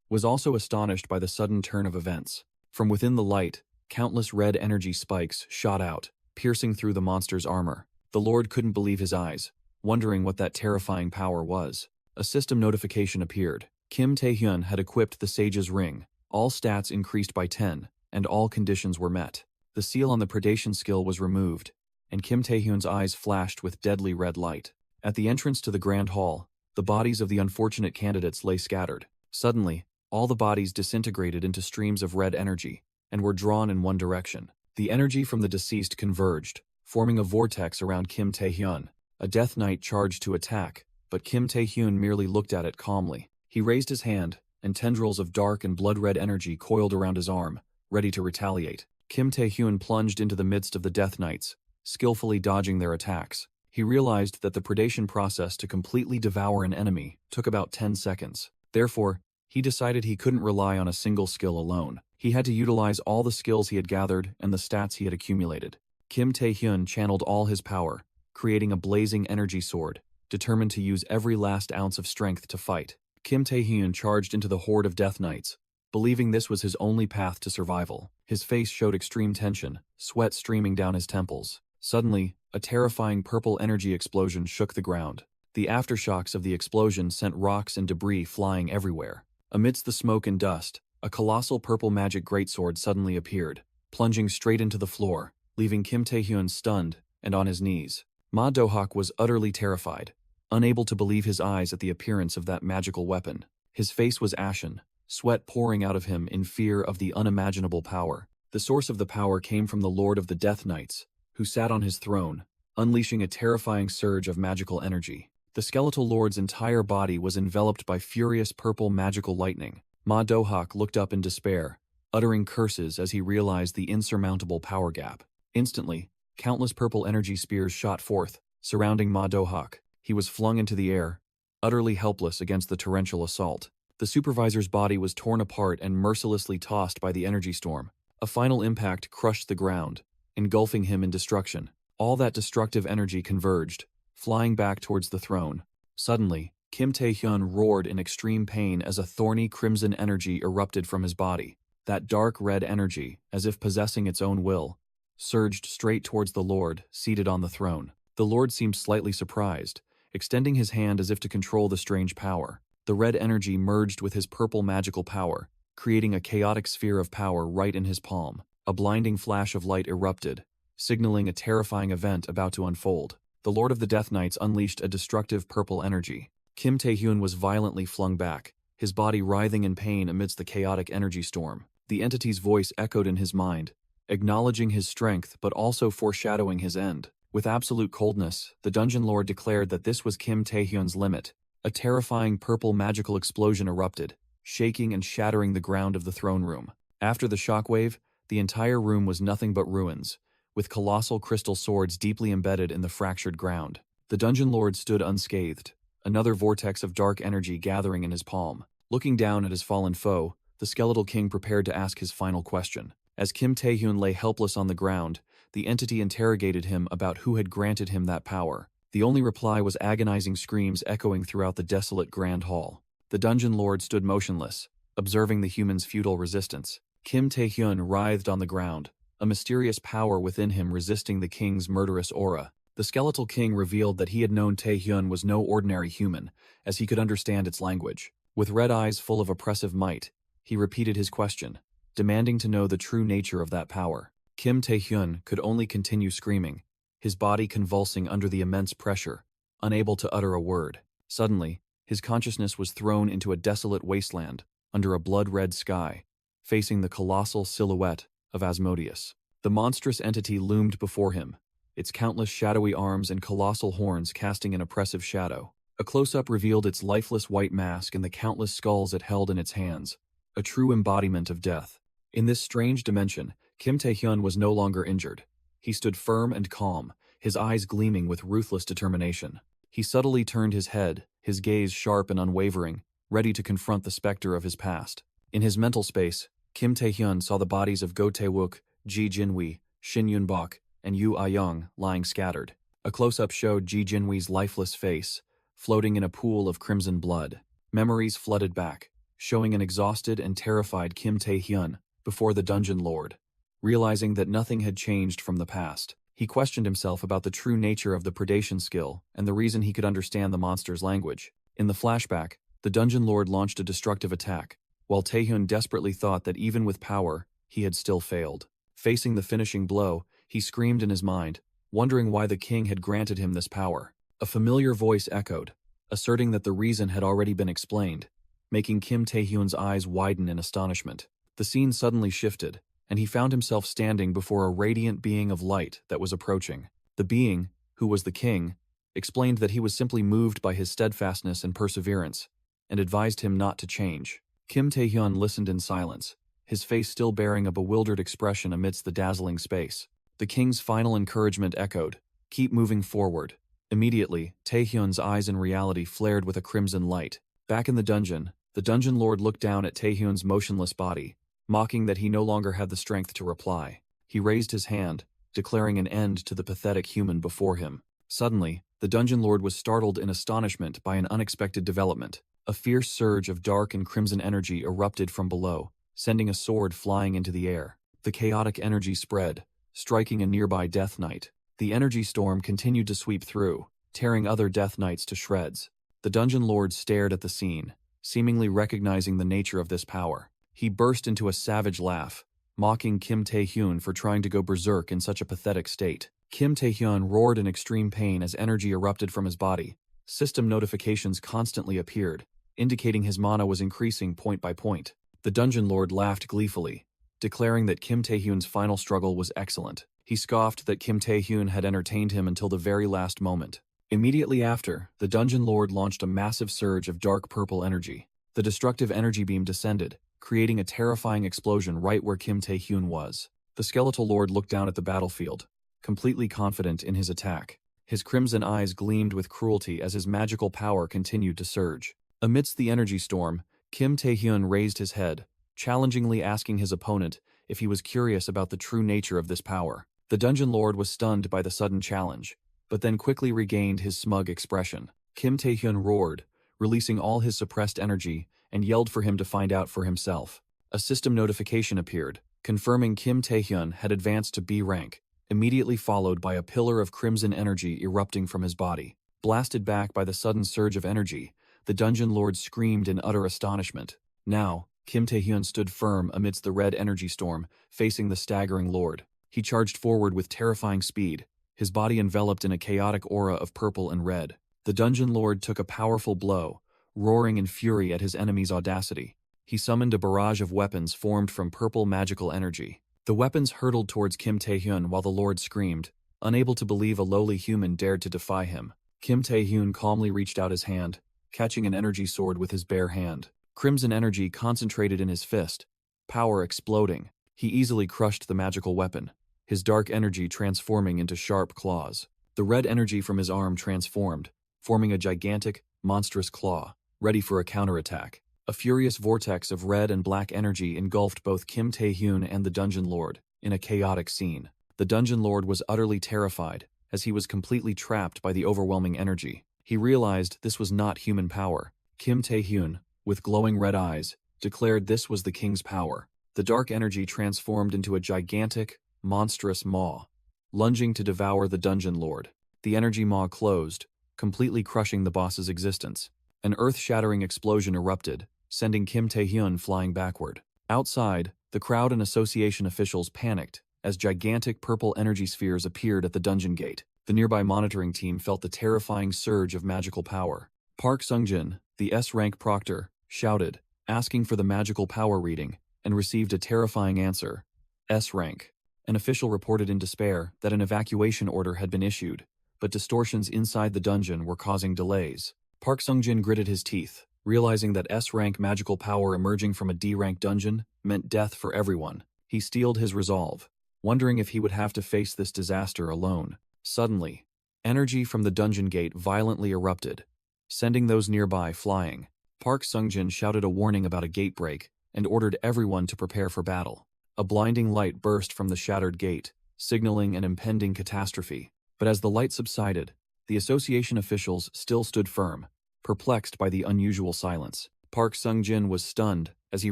was also astonished by the sudden turn of events. From within the light, countless red energy spikes shot out, piercing through the monster's armor. The Lord couldn't believe his eyes, wondering what that terrifying power was. A system notification appeared. Kim Tae-hyun had equipped the Sage's Ring. All stats increased by 10, and all conditions were met. The seal on the predation skill was removed, and Kim Tae-hyun's eyes flashed with deadly red light. At the entrance to the Grand Hall, the bodies of the unfortunate candidates lay scattered. Suddenly, all the bodies disintegrated into streams of red energy, and were drawn in one direction. The energy from the deceased converged, forming a vortex around Kim Tae-hyun. A Death Knight charged to attack, but Kim Tae-hyun merely looked at it calmly. He raised his hand, and tendrils of dark and blood-red energy coiled around his arm, ready to retaliate. Kim Tae-hyun plunged into the midst of the Death Knights, skillfully dodging their attacks. He realized that the predation process to completely devour an enemy took about 10 seconds. Therefore, he decided he couldn't rely on a single skill alone. He had to utilize all the skills he had gathered and the stats he had accumulated. Kim Tae-hyun channeled all his power, creating a blazing energy sword, determined to use every last ounce of strength to fight. Kim Tae-hyun charged into the horde of Death Knights, believing this was his only path to survival. His face showed extreme tension, sweat streaming down his temples. Suddenly, a terrifying purple energy explosion shook the ground. The aftershocks of the explosion sent rocks and debris flying everywhere. Amidst the smoke and dust, a colossal purple magic greatsword suddenly appeared, plunging straight into the floor, leaving Kim Tae-hyun stunned and on his knees. Madohawk was utterly terrified, unable to believe his eyes at the appearance of that magical weapon. His face was ashen, sweat pouring out of him in fear of the unimaginable power. The source of the power came from the Lord of the Death Knights, who sat on his throne, unleashing a terrifying surge of magical energy. The skeletal lord's entire body was enveloped by furious purple magical lightning. Madohawk looked up in despair, uttering curses as he realized the insurmountable power gap. Instantly, countless purple energy spears shot forth, surrounding Madohawk. He was flung into the air, utterly helpless against the torrential assault. The supervisor's body was torn apart and mercilessly tossed by the energy storm. A final impact crushed the ground, engulfing him in destruction. All that destructive energy converged, flying back towards the throne. Suddenly, Kim Tae-hyun roared in extreme pain as a thorny crimson energy erupted from his body. That dark red energy, as if possessing its own will, surged straight towards the Lord, seated on the throne. The Lord seemed slightly surprised, extending his hand as if to control the strange power. The red energy merged with his purple magical power, creating a chaotic sphere of power right in his palm. A blinding flash of light erupted, signaling a terrifying event about to unfold. The Lord of the Death Knights unleashed a destructive purple energy. Kim Tae-hyun was violently flung back, his body writhing in pain amidst the chaotic energy storm. The entity's voice echoed in his mind, acknowledging his strength but also foreshadowing his end. With absolute coldness, the Dungeon Lord declared that this was Kim Tae-hyun's limit. A terrifying purple magical explosion erupted, shaking and shattering the ground of the throne room. After the shockwave, the entire room was nothing but ruins, with colossal crystal swords deeply embedded in the fractured ground. The Dungeon Lord stood unscathed, another vortex of dark energy gathering in his palm. Looking down at his fallen foe, the Skeletal King prepared to ask his final question. As Kim Tae-hyun lay helpless on the ground, the entity interrogated him about who had granted him that power. The only reply was agonizing screams echoing throughout the desolate grand hall. The Dungeon Lord stood motionless, observing the human's futile resistance. Kim Tae-hyun writhed on the ground, a mysterious power within him resisting the king's murderous aura. The Skeletal King revealed that he had known Tae-hyun was no ordinary human, as he could understand its language. With red eyes full of oppressive might, he repeated his question, demanding to know the true nature of that power. Kim Tae-hyun could only continue screaming, his body convulsing under the immense pressure, unable to utter a word. Suddenly, his consciousness was thrown into a desolate wasteland, under a blood-red sky, facing the colossal silhouette of Asmodeus. The monstrous entity loomed before him, its countless shadowy arms and colossal horns casting an oppressive shadow. A close-up revealed its lifeless white mask and the countless skulls it held in its hands, a true embodiment of death. In this strange dimension, Kim Tae-hyun was no longer injured. He stood firm and calm, his eyes gleaming with ruthless determination. He subtly turned his head, his gaze sharp and unwavering, ready to confront the specter of his past. In his mental space, Kim Tae-hyun saw the bodies of Go Tae-wook, Ji Jinwee, Shin Yun-bok, and Yu Ah-young lying scattered. A close-up showed Ji Jinwee's lifeless face, floating in a pool of crimson blood. Memories flooded back, showing an exhausted and terrified Kim Tae-hyun before the Dungeon Lord. Realizing that nothing had changed from the past, he questioned himself about the true nature of the predation skill and the reason he could understand the monster's language. In the flashback, the Dungeon Lord launched a destructive attack, while Tae-hyun desperately thought that even with power, he had still failed. Facing the finishing blow, he screamed in his mind, wondering why the king had granted him this power. A familiar voice echoed, asserting that the reason had already been explained, making Kim Tae-hyun's eyes widen in astonishment. The scene suddenly shifted, and he found himself standing before a radiant being of light that was approaching. The being, who was the king, explained that he was simply moved by his steadfastness and perseverance, and advised him not to change. Kim Tae-hyun listened in silence, his face still bearing a bewildered expression amidst the dazzling space. The king's final encouragement echoed, "Keep moving forward." Immediately, Tae-hyun's eyes in reality flared with a crimson light. Back in the Dungeon Lord looked down at Tae-hyun's motionless body, mocking that he no longer had the strength to reply. He raised his hand, declaring an end to the pathetic human before him. Suddenly, the Dungeon Lord was startled in astonishment by an unexpected development. A fierce surge of dark and crimson energy erupted from below, sending a sword flying into the air. The chaotic energy spread, striking a nearby Death Knight. The energy storm continued to sweep through, tearing other Death Knights to shreds. The Dungeon Lord stared at the scene, seemingly recognizing the nature of this power. He burst into a savage laugh, mocking Kim Tae-hyun for trying to go berserk in such a pathetic state. Kim Tae-hyun roared in extreme pain as energy erupted from his body. System notifications constantly appeared, indicating his mana was increasing point by point. The Dungeon Lord laughed gleefully, declaring that Kim Tae-hyun's final struggle was excellent. He scoffed that Kim Tae-hyun had entertained him until the very last moment. Immediately after, the Dungeon Lord launched a massive surge of dark purple energy. The destructive energy beam descended, creating a terrifying explosion right where Kim Tae-hyun was. The Skeletal Lord looked down at the battlefield, completely confident in his attack. His crimson eyes gleamed with cruelty as his magical power continued to surge. Amidst the energy storm, Kim Tae-hyun raised his head, challengingly asking his opponent if he was curious about the true nature of this power. The Dungeon Lord was stunned by the sudden challenge, but then quickly regained his smug expression. Kim Tae-hyun roared, releasing all his suppressed energy, and yelled for him to find out for himself. A system notification appeared, confirming Kim Tae-hyun had advanced to B rank, immediately followed by a pillar of crimson energy erupting from his body. Blasted back by the sudden surge of energy, the Dungeon Lord screamed in utter astonishment. Now, Kim Tae-hyun stood firm amidst the red energy storm, facing the staggering Lord. He charged forward with terrifying speed, his body enveloped in a chaotic aura of purple and red. The Dungeon Lord took a powerful blow, roaring in fury at his enemy's audacity. He summoned a barrage of weapons formed from purple magical energy. The weapons hurtled towards Kim Tae-hyun while the Lord screamed, Unable to believe a lowly human dared to defy him, Kim Tae-hyun calmly reached out his hand, catching an energy sword with his bare hand. Crimson energy concentrated in his fist, power exploding. He easily crushed the magical weapon, his dark energy transforming into sharp claws. The red energy from his arm transformed, forming a gigantic, monstrous claw, ready for a counterattack. A furious vortex of red and black energy engulfed both Kim Tae-hyun and the Dungeon Lord, in a chaotic scene. The Dungeon Lord was utterly terrified, as he was completely trapped by the overwhelming energy. He realized this was not human power. Kim Tae-hyun, with glowing red eyes, declared this was the king's power. The dark energy transformed into a gigantic, monstrous maw, lunging to devour the Dungeon Lord. The energy maw closed, completely crushing the boss's existence. An earth-shattering explosion erupted, sending Kim Tae-hyun flying backward. Outside, the crowd and association officials panicked as gigantic purple energy spheres appeared at the dungeon gate. The nearby monitoring team felt the terrifying surge of magical power. Park Sung-jin, the S-rank proctor, shouted, asking for the magical power reading, and received a terrifying answer. S-rank. An official reported in despair that an evacuation order had been issued, but distortions inside the dungeon were causing delays. Park Sung-jin gritted his teeth, realizing that S-rank magical power emerging from a D-rank dungeon meant death for everyone. He steeled his resolve, wondering if he would have to face this disaster alone. Suddenly, energy from the dungeon gate violently erupted, sending those nearby flying. Park Sung-jin shouted a warning about a gate break and ordered everyone to prepare for battle. A blinding light burst from the shattered gate, signaling an impending catastrophe. But as the light subsided, the association officials still stood firm, perplexed by the unusual silence. Park Sung-jin was stunned as he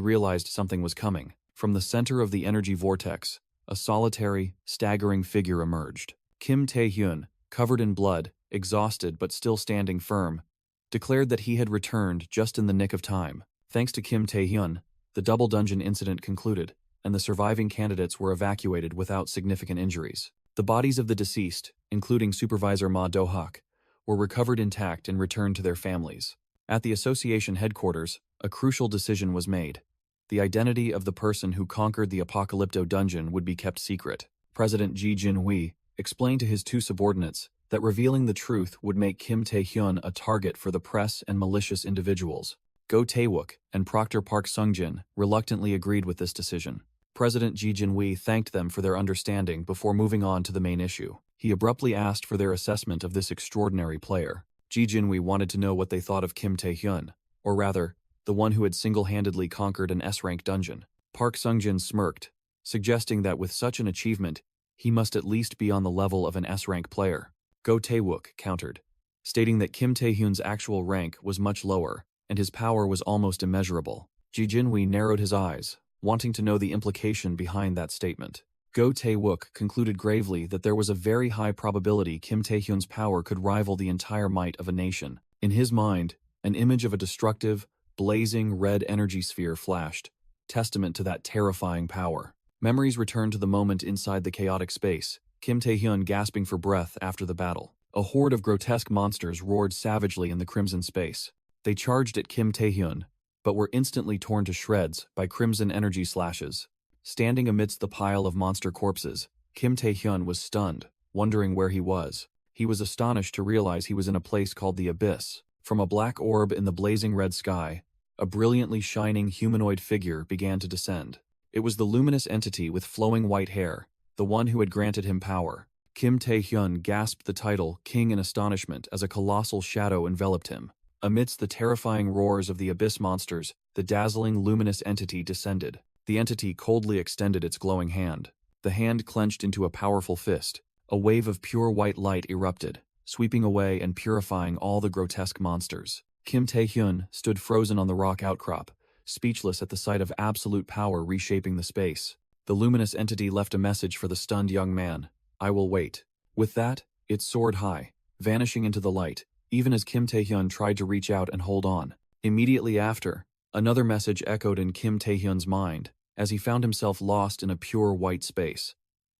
realized something was coming. From the center of the energy vortex, a solitary, staggering figure emerged. Kim Tae-hyun, covered in blood, exhausted but still standing firm, declared that he had returned just in the nick of time. Thanks to Kim Tae-hyun, the double dungeon incident concluded, and the surviving candidates were evacuated without significant injuries. The bodies of the deceased, including Supervisor Ma Do-hak, were recovered intact and returned to their families. At the association headquarters, a crucial decision was made. The identity of the person who conquered the Apocalypto dungeon would be kept secret. President Ji Jin-hui explained to his two subordinates that revealing the truth would make Kim Tae-hyun a target for the press and malicious individuals. Go Tae-wook and Proctor Park Sung-jin reluctantly agreed with this decision. President Ji Jin-hui thanked them for their understanding before moving on to the main issue. He abruptly asked for their assessment of this extraordinary player. Ji Jin-hui wanted to know what they thought of Kim Tae-hyun, or rather, the one who had single-handedly conquered an S-rank dungeon. Park Sung-jin smirked, suggesting that with such an achievement, he must at least be on the level of an S-rank player. Go Tae-wook countered, stating that Kim Tae-hyun's actual rank was much lower, and his power was almost immeasurable. Ji Jin-hui narrowed his eyes, wanting to know the implication behind that statement. Go Tae-wook concluded gravely that there was a very high probability Kim Tae-hyun's power could rival the entire might of a nation. In his mind, an image of a destructive, blazing red energy sphere flashed, testament to that terrifying power. Memories returned to the moment inside the chaotic space, Kim Tae-hyun gasping for breath after the battle. A horde of grotesque monsters roared savagely in the crimson space. They charged at Kim Tae-hyun, but were instantly torn to shreds by crimson energy slashes. Standing amidst the pile of monster corpses, Kim Tae-hyun was stunned, wondering where he was. He was astonished to realize he was in a place called the Abyss. From a black orb in the blazing red sky, a brilliantly shining humanoid figure began to descend. It was the luminous entity with flowing white hair, the one who had granted him power. Kim Tae-hyun gasped the title King in astonishment as a colossal shadow enveloped him. Amidst the terrifying roars of the abyss monsters, the dazzling luminous entity descended. The entity coldly extended its glowing hand. The hand clenched into a powerful fist. A wave of pure white light erupted, sweeping away and purifying all the grotesque monsters. Kim Tae-hyun stood frozen on the rock outcrop, speechless at the sight of absolute power reshaping the space. The luminous entity left a message for the stunned young man. I will wait. With that, it soared high, vanishing into the light, even as Kim Tae-hyun tried to reach out and hold on. Immediately after, another message echoed in Kim Tae-hyun's mind, as he found himself lost in a pure white space.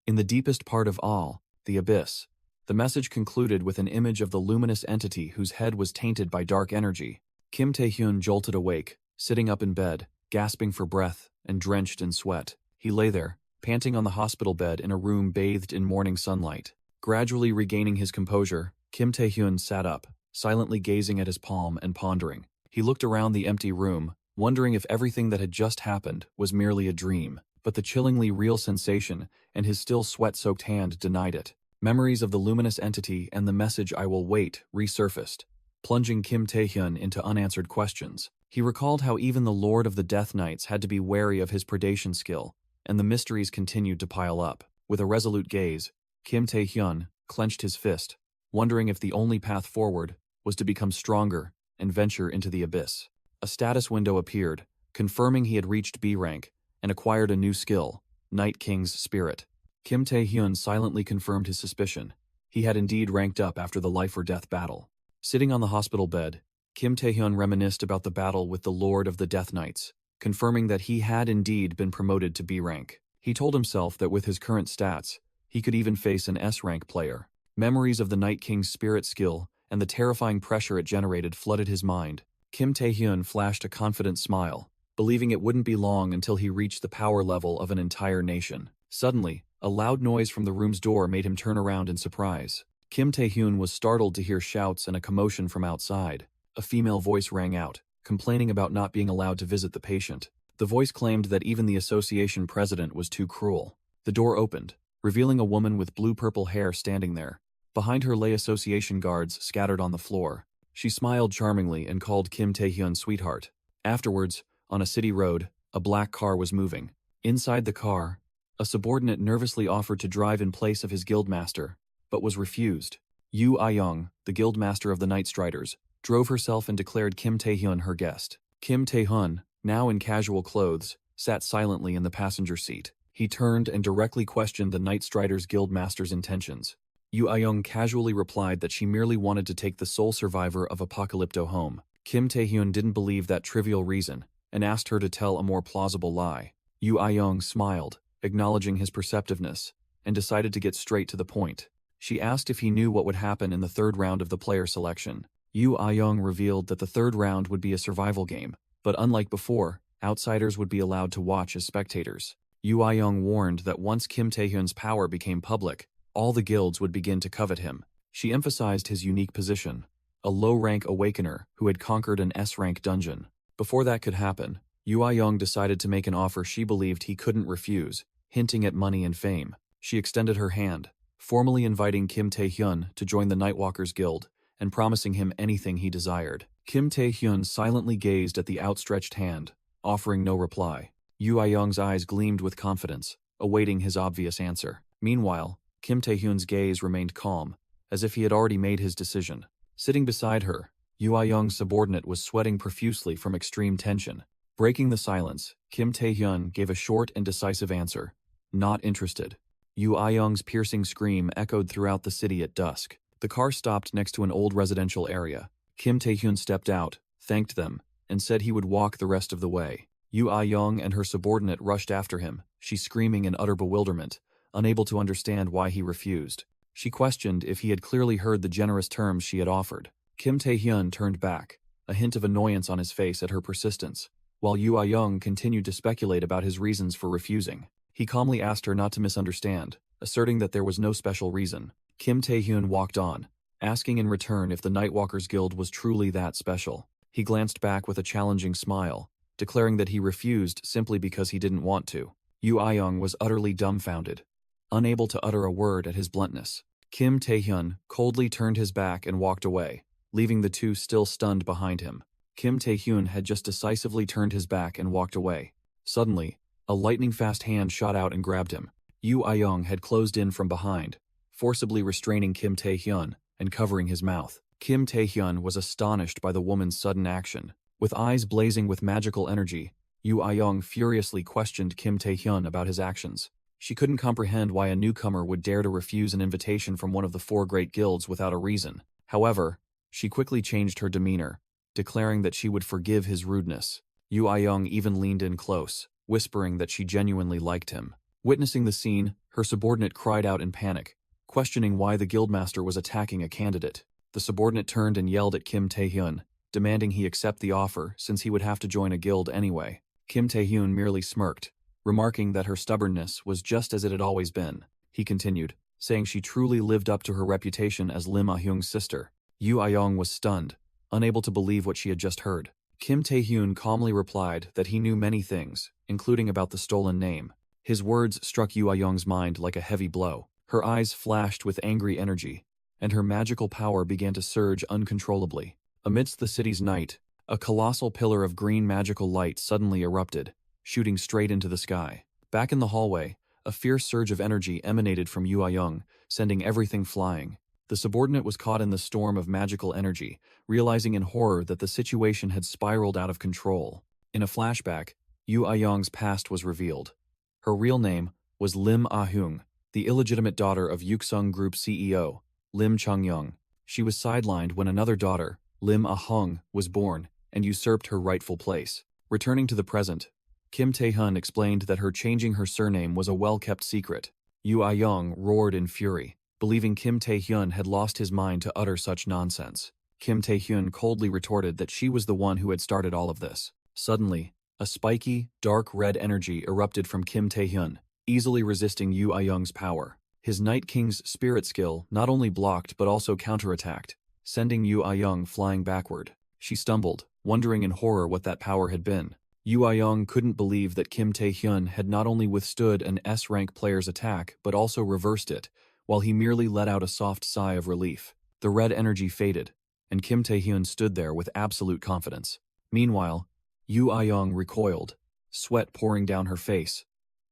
In the deepest part of all, the abyss, the message concluded with an image of the luminous entity whose head was tainted by dark energy. Kim Tae-hyun jolted awake, sitting up in bed, gasping for breath, and drenched in sweat. He lay there, panting on the hospital bed in a room bathed in morning sunlight. Gradually regaining his composure, Kim Tae-hyun sat up, silently gazing at his palm and pondering. He looked around the empty room, wondering if everything that had just happened was merely a dream, but the chillingly real sensation and his still sweat-soaked hand denied it. Memories of the luminous entity and the message "I will wait" resurfaced, plunging Kim Tae-hyun into unanswered questions. He recalled how even the Lord of the Death Knights had to be wary of his predation skill, and the mysteries continued to pile up. With a resolute gaze, Kim Tae-hyun clenched his fist, wondering if the only path forward was to become stronger and venture into the abyss. A status window appeared, confirming he had reached B rank and acquired a new skill, Night King's Spirit. Kim Tae-hyun silently confirmed his suspicion. He had indeed ranked up after the life-or-death battle. Sitting on the hospital bed, Kim Tae-hyun reminisced about the battle with the Lord of the Death Knights, confirming that he had indeed been promoted to B rank. He told himself that with his current stats, he could even face an S rank player. Memories of the Night King's Spirit skill and the terrifying pressure it generated flooded his mind. Kim Tae-hyun flashed a confident smile, believing it wouldn't be long until he reached the power level of an entire nation. Suddenly, a loud noise from the room's door made him turn around in surprise. Kim Tae-hyun was startled to hear shouts and a commotion from outside. A female voice rang out, complaining about not being allowed to visit the patient. The voice claimed that even the association president was too cruel. The door opened, revealing a woman with blue-purple hair standing there. Behind her lay association guards scattered on the floor. She smiled charmingly and called Kim Tae-hyun sweetheart. Afterwards, on a city road, a black car was moving. Inside the car, a subordinate nervously offered to drive in place of his guildmaster, but was refused. Yu Ah-young, the guildmaster of the Night Striders, drove herself and declared Kim Tae-hyun her guest. Kim Tae-hyun, now in casual clothes, sat silently in the passenger seat. He turned and directly questioned the Night Striders guildmaster's intentions. Yu Ah-young casually replied that she merely wanted to take the sole survivor of Apocalypto home. Kim Tae-hyun didn't believe that trivial reason, and asked her to tell a more plausible lie. Yu Ah-young smiled, acknowledging his perceptiveness, and decided to get straight to the point. She asked if he knew what would happen in the third round of the player selection. Yu Ah-young revealed that the third round would be a survival game, but unlike before, outsiders would be allowed to watch as spectators. Yu Ah-young warned that once Kim Tae-hyun's power became public, all the guilds would begin to covet him. She emphasized his unique position, a low-rank awakener who had conquered an S-rank dungeon. Before that could happen, Yu Ah-young decided to make an offer she believed he couldn't refuse, hinting at money and fame. She extended her hand, formally inviting Kim Tae-hyun to join the Nightwalkers Guild and promising him anything he desired. Kim Tae-hyun silently gazed at the outstretched hand, offering no reply. Yu Ah-young's eyes gleamed with confidence, awaiting his obvious answer. Meanwhile, Kim Tae-hyun's gaze remained calm, as if he had already made his decision. Sitting beside her, Yu Ah-young's subordinate was sweating profusely from extreme tension. Breaking the silence, Kim Tae-hyun gave a short and decisive answer. Not interested. Yu Ah-young's piercing scream echoed throughout the city at dusk. The car stopped next to an old residential area. Kim Tae-hyun stepped out, thanked them, and said he would walk the rest of the way. Yu Ah-young and her subordinate rushed after him, she screaming in utter bewilderment, unable to understand why he refused. She questioned if he had clearly heard the generous terms she had offered. Kim Tae-hyun turned back, a hint of annoyance on his face at her persistence, while Yu Ah-young continued to speculate about his reasons for refusing. He calmly asked her not to misunderstand, asserting that there was no special reason. Kim Tae-hyun walked on, asking in return if the Nightwalkers Guild was truly that special. He glanced back with a challenging smile, declaring that he refused simply because he didn't want to. Yu Ah-young was utterly dumbfounded, unable to utter a word at his bluntness. Kim Tae-hyun coldly turned his back and walked away, leaving the two still stunned behind him. Kim Tae-hyun had just decisively turned his back and walked away. Suddenly, a lightning-fast hand shot out and grabbed him. Yu Ah-young had closed in from behind, forcibly restraining Kim Tae-hyun and covering his mouth. Kim Tae-hyun was astonished by the woman's sudden action. With eyes blazing with magical energy, Yu Ah-young furiously questioned Kim Tae-hyun about his actions. She couldn't comprehend why a newcomer would dare to refuse an invitation from one of the four great guilds without a reason. However, she quickly changed her demeanor, declaring that she would forgive his rudeness. Yu Ah-young even leaned in close, whispering that she genuinely liked him. Witnessing the scene, her subordinate cried out in panic, questioning why the guildmaster was attacking a candidate. The subordinate turned and yelled at Kim Tae-hyun, demanding he accept the offer since he would have to join a guild anyway. Kim Tae-hyun merely smirked, remarking that her stubbornness was just as it had always been. He continued, saying she truly lived up to her reputation as Lim Ah-hyung's sister. Yu Ah-young was stunned, unable to believe what she had just heard. Kim Tae-hyun calmly replied that he knew many things, including about the stolen name. His words struck Yu Ah-young's mind like a heavy blow. Her eyes flashed with angry energy, and her magical power began to surge uncontrollably. Amidst the city's night, a colossal pillar of green magical light suddenly erupted, shooting straight into the sky. Back in the hallway, a fierce surge of energy emanated from Yu Ah-young, sending everything flying. The subordinate was caught in the storm of magical energy, realizing in horror that the situation had spiraled out of control. In a flashback, Yu Ah-young's past was revealed. Her real name was Lim Ah-hyung, the illegitimate daughter of Yuksung Group CEO, Lim Chang-young. She was sidelined when another daughter, Lim Ah-hung, was born and usurped her rightful place. Returning to the present, Kim Tae-hyun explained that her changing her surname was a well-kept secret. Yu Ah-young roared in fury, believing Kim Tae-hyun had lost his mind to utter such nonsense. Kim Tae-hyun coldly retorted that she was the one who had started all of this. Suddenly, a spiky, dark red energy erupted from Kim Tae-hyun, easily resisting Yu Ah-young's power. His Night King's spirit skill not only blocked but also counterattacked, sending Yu Ah-young flying backward. She stumbled, wondering in horror what that power had been. Yu Ah-young couldn't believe that Kim Tae-hyun had not only withstood an S-rank player's attack but also reversed it, while he merely let out a soft sigh of relief. The red energy faded, and Kim Tae-hyun stood there with absolute confidence. Meanwhile, Yu Ah-young recoiled, sweat pouring down her face,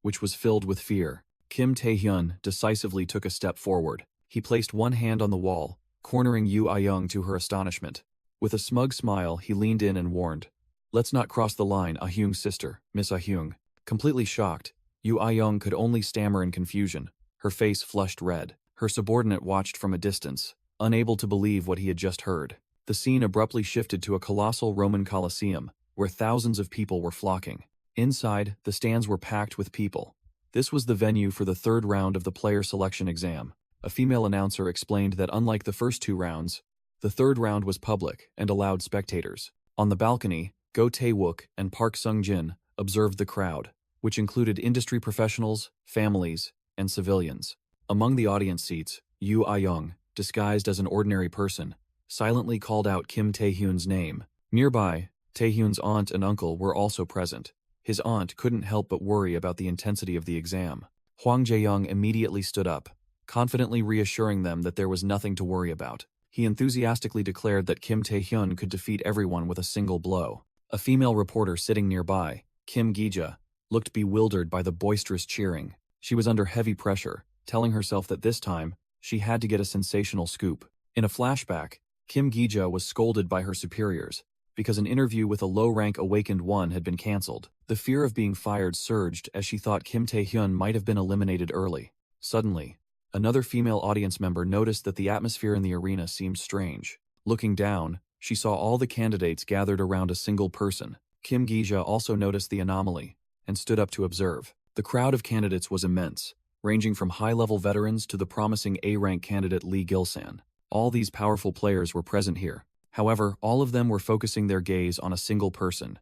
which was filled with fear. Kim Tae-hyun decisively took a step forward. He placed one hand on the wall, cornering Yu Ah-young to her astonishment. With a smug smile, he leaned in and warned, "Let's not cross the line, Ah-hyung's sister, Miss Ah-hyung." Completely shocked, Yu Ah-young could only stammer in confusion. Her face flushed red. Her subordinate watched from a distance, unable to believe what he had just heard. The scene abruptly shifted to a colossal Roman Colosseum, where thousands of people were flocking. Inside, the stands were packed with people. This was the venue for the third round of the player selection exam. A female announcer explained that unlike the first two rounds, the third round was public and allowed spectators. On the balcony, Go Tae-wook and Park Sung-jin observed the crowd, which included industry professionals, families, and civilians. Among the audience seats, Yu Ah-young, disguised as an ordinary person, silently called out Kim Tae-hyun's name. Nearby, Tae-hyun's aunt and uncle were also present. His aunt couldn't help but worry about the intensity of the exam. Hwang Jae-young immediately stood up, confidently reassuring them that there was nothing to worry about. He enthusiastically declared that Kim Tae-hyun could defeat everyone with a single blow. A female reporter sitting nearby, Kim Gi-ja, looked bewildered by the boisterous cheering. She was under heavy pressure, telling herself that this time, she had to get a sensational scoop. In a flashback, Kim Gi-ja was scolded by her superiors because an interview with a low-rank Awakened One had been cancelled. The fear of being fired surged as she thought Kim Tae-hyun might have been eliminated early. Suddenly, another female audience member noticed that the atmosphere in the arena seemed strange. Looking down, she saw all the candidates gathered around a single person. Kim Gi-ja also noticed the anomaly and stood up to observe. The crowd of candidates was immense, ranging from high-level veterans to the promising A-rank candidate Lee Gil-san. All these powerful players were present here. However, all of them were focusing their gaze on a single person,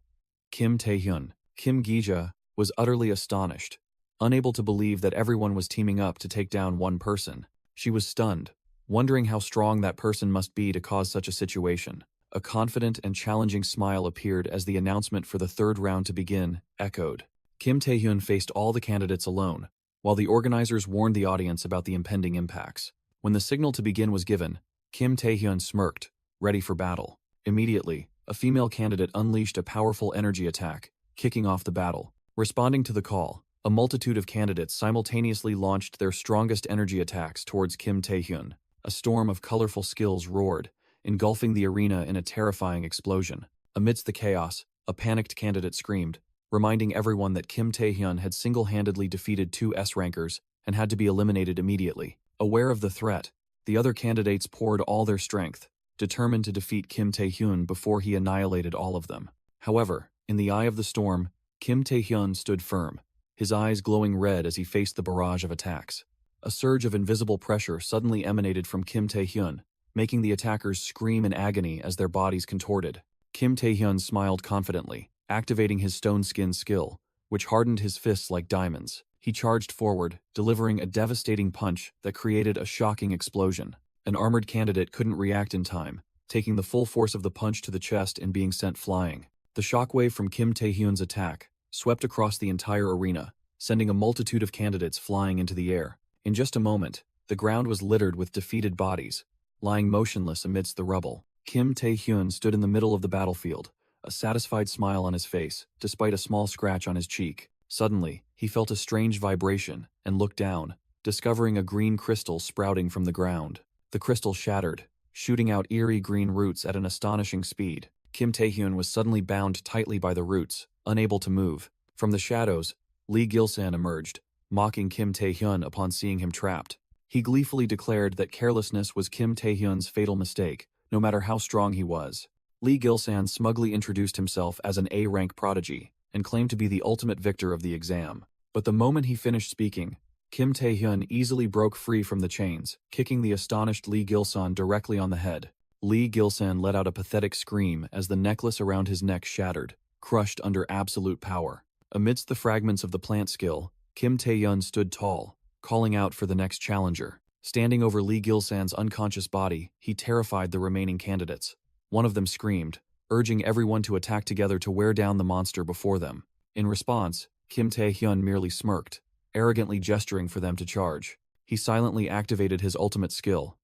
Kim Tae-hyun. Kim Gi-ja was utterly astonished, unable to believe that everyone was teaming up to take down one person. She was stunned, wondering how strong that person must be to cause such a situation. A confident and challenging smile appeared as the announcement for the third round to begin echoed. Kim Tae-hyun faced all the candidates alone, while the organizers warned the audience about the impending impacts. When the signal to begin was given, Kim Tae-hyun smirked, ready for battle. Immediately, a female candidate unleashed a powerful energy attack, kicking off the battle. Responding to the call, a multitude of candidates simultaneously launched their strongest energy attacks towards Kim Tae-hyun. A storm of colorful skills roared, engulfing the arena in a terrifying explosion. Amidst the chaos, a panicked candidate screamed, reminding everyone that Kim Tae-hyun had single-handedly defeated two S-rankers and had to be eliminated immediately. Aware of the threat, the other candidates poured all their strength, determined to defeat Kim Tae-hyun before he annihilated all of them. However, in the eye of the storm, Kim Tae-hyun stood firm, his eyes glowing red as he faced the barrage of attacks. A surge of invisible pressure suddenly emanated from Kim Tae-hyun, making the attackers scream in agony as their bodies contorted. Kim Tae-hyun smiled confidently, activating his stone skin skill, which hardened his fists like diamonds. He He charged forward, delivering a devastating punch that created a shocking explosion. An armored candidate couldn't react in time, taking the full force of the punch to the chest and being sent flying. The shockwave from Kim Tae-hyun's attack swept across the entire arena, sending a multitude of candidates flying into the air. In just a moment, the ground was littered with defeated bodies, lying motionless amidst the rubble. Kim Tae-hyun stood in the middle of the battlefield, a satisfied smile on his face, despite a small scratch on his cheek. Suddenly, he felt a strange vibration and looked down, discovering a green crystal sprouting from the ground. The crystal shattered, shooting out eerie green roots at an astonishing speed. Kim Tae-hyun was suddenly bound tightly by the roots, unable to move. From the shadows, Lee Gil-san emerged, mocking Kim Tae-hyun upon seeing him trapped. He gleefully declared that carelessness was Kim Tae-hyun's fatal mistake, no matter how strong he was. Lee Gil-san smugly introduced himself as an A-rank prodigy and claimed to be the ultimate victor of the exam. But the moment he finished speaking, Kim Tae-hyun easily broke free from the chains, kicking the astonished Lee Gil-san directly on the head. Lee Gil-san let out a pathetic scream as the necklace around his neck shattered, crushed under absolute power. Amidst the fragments of the plant skill, Kim Tae-hyun stood tall, calling out for the next challenger. Standing over Lee Gil-san's unconscious body, he terrified the remaining candidates. One of them screamed, urging everyone to attack together to wear down the monster before them. In response, Kim Tae-hyun merely smirked, arrogantly gesturing for them to charge. He silently activated his ultimate skill,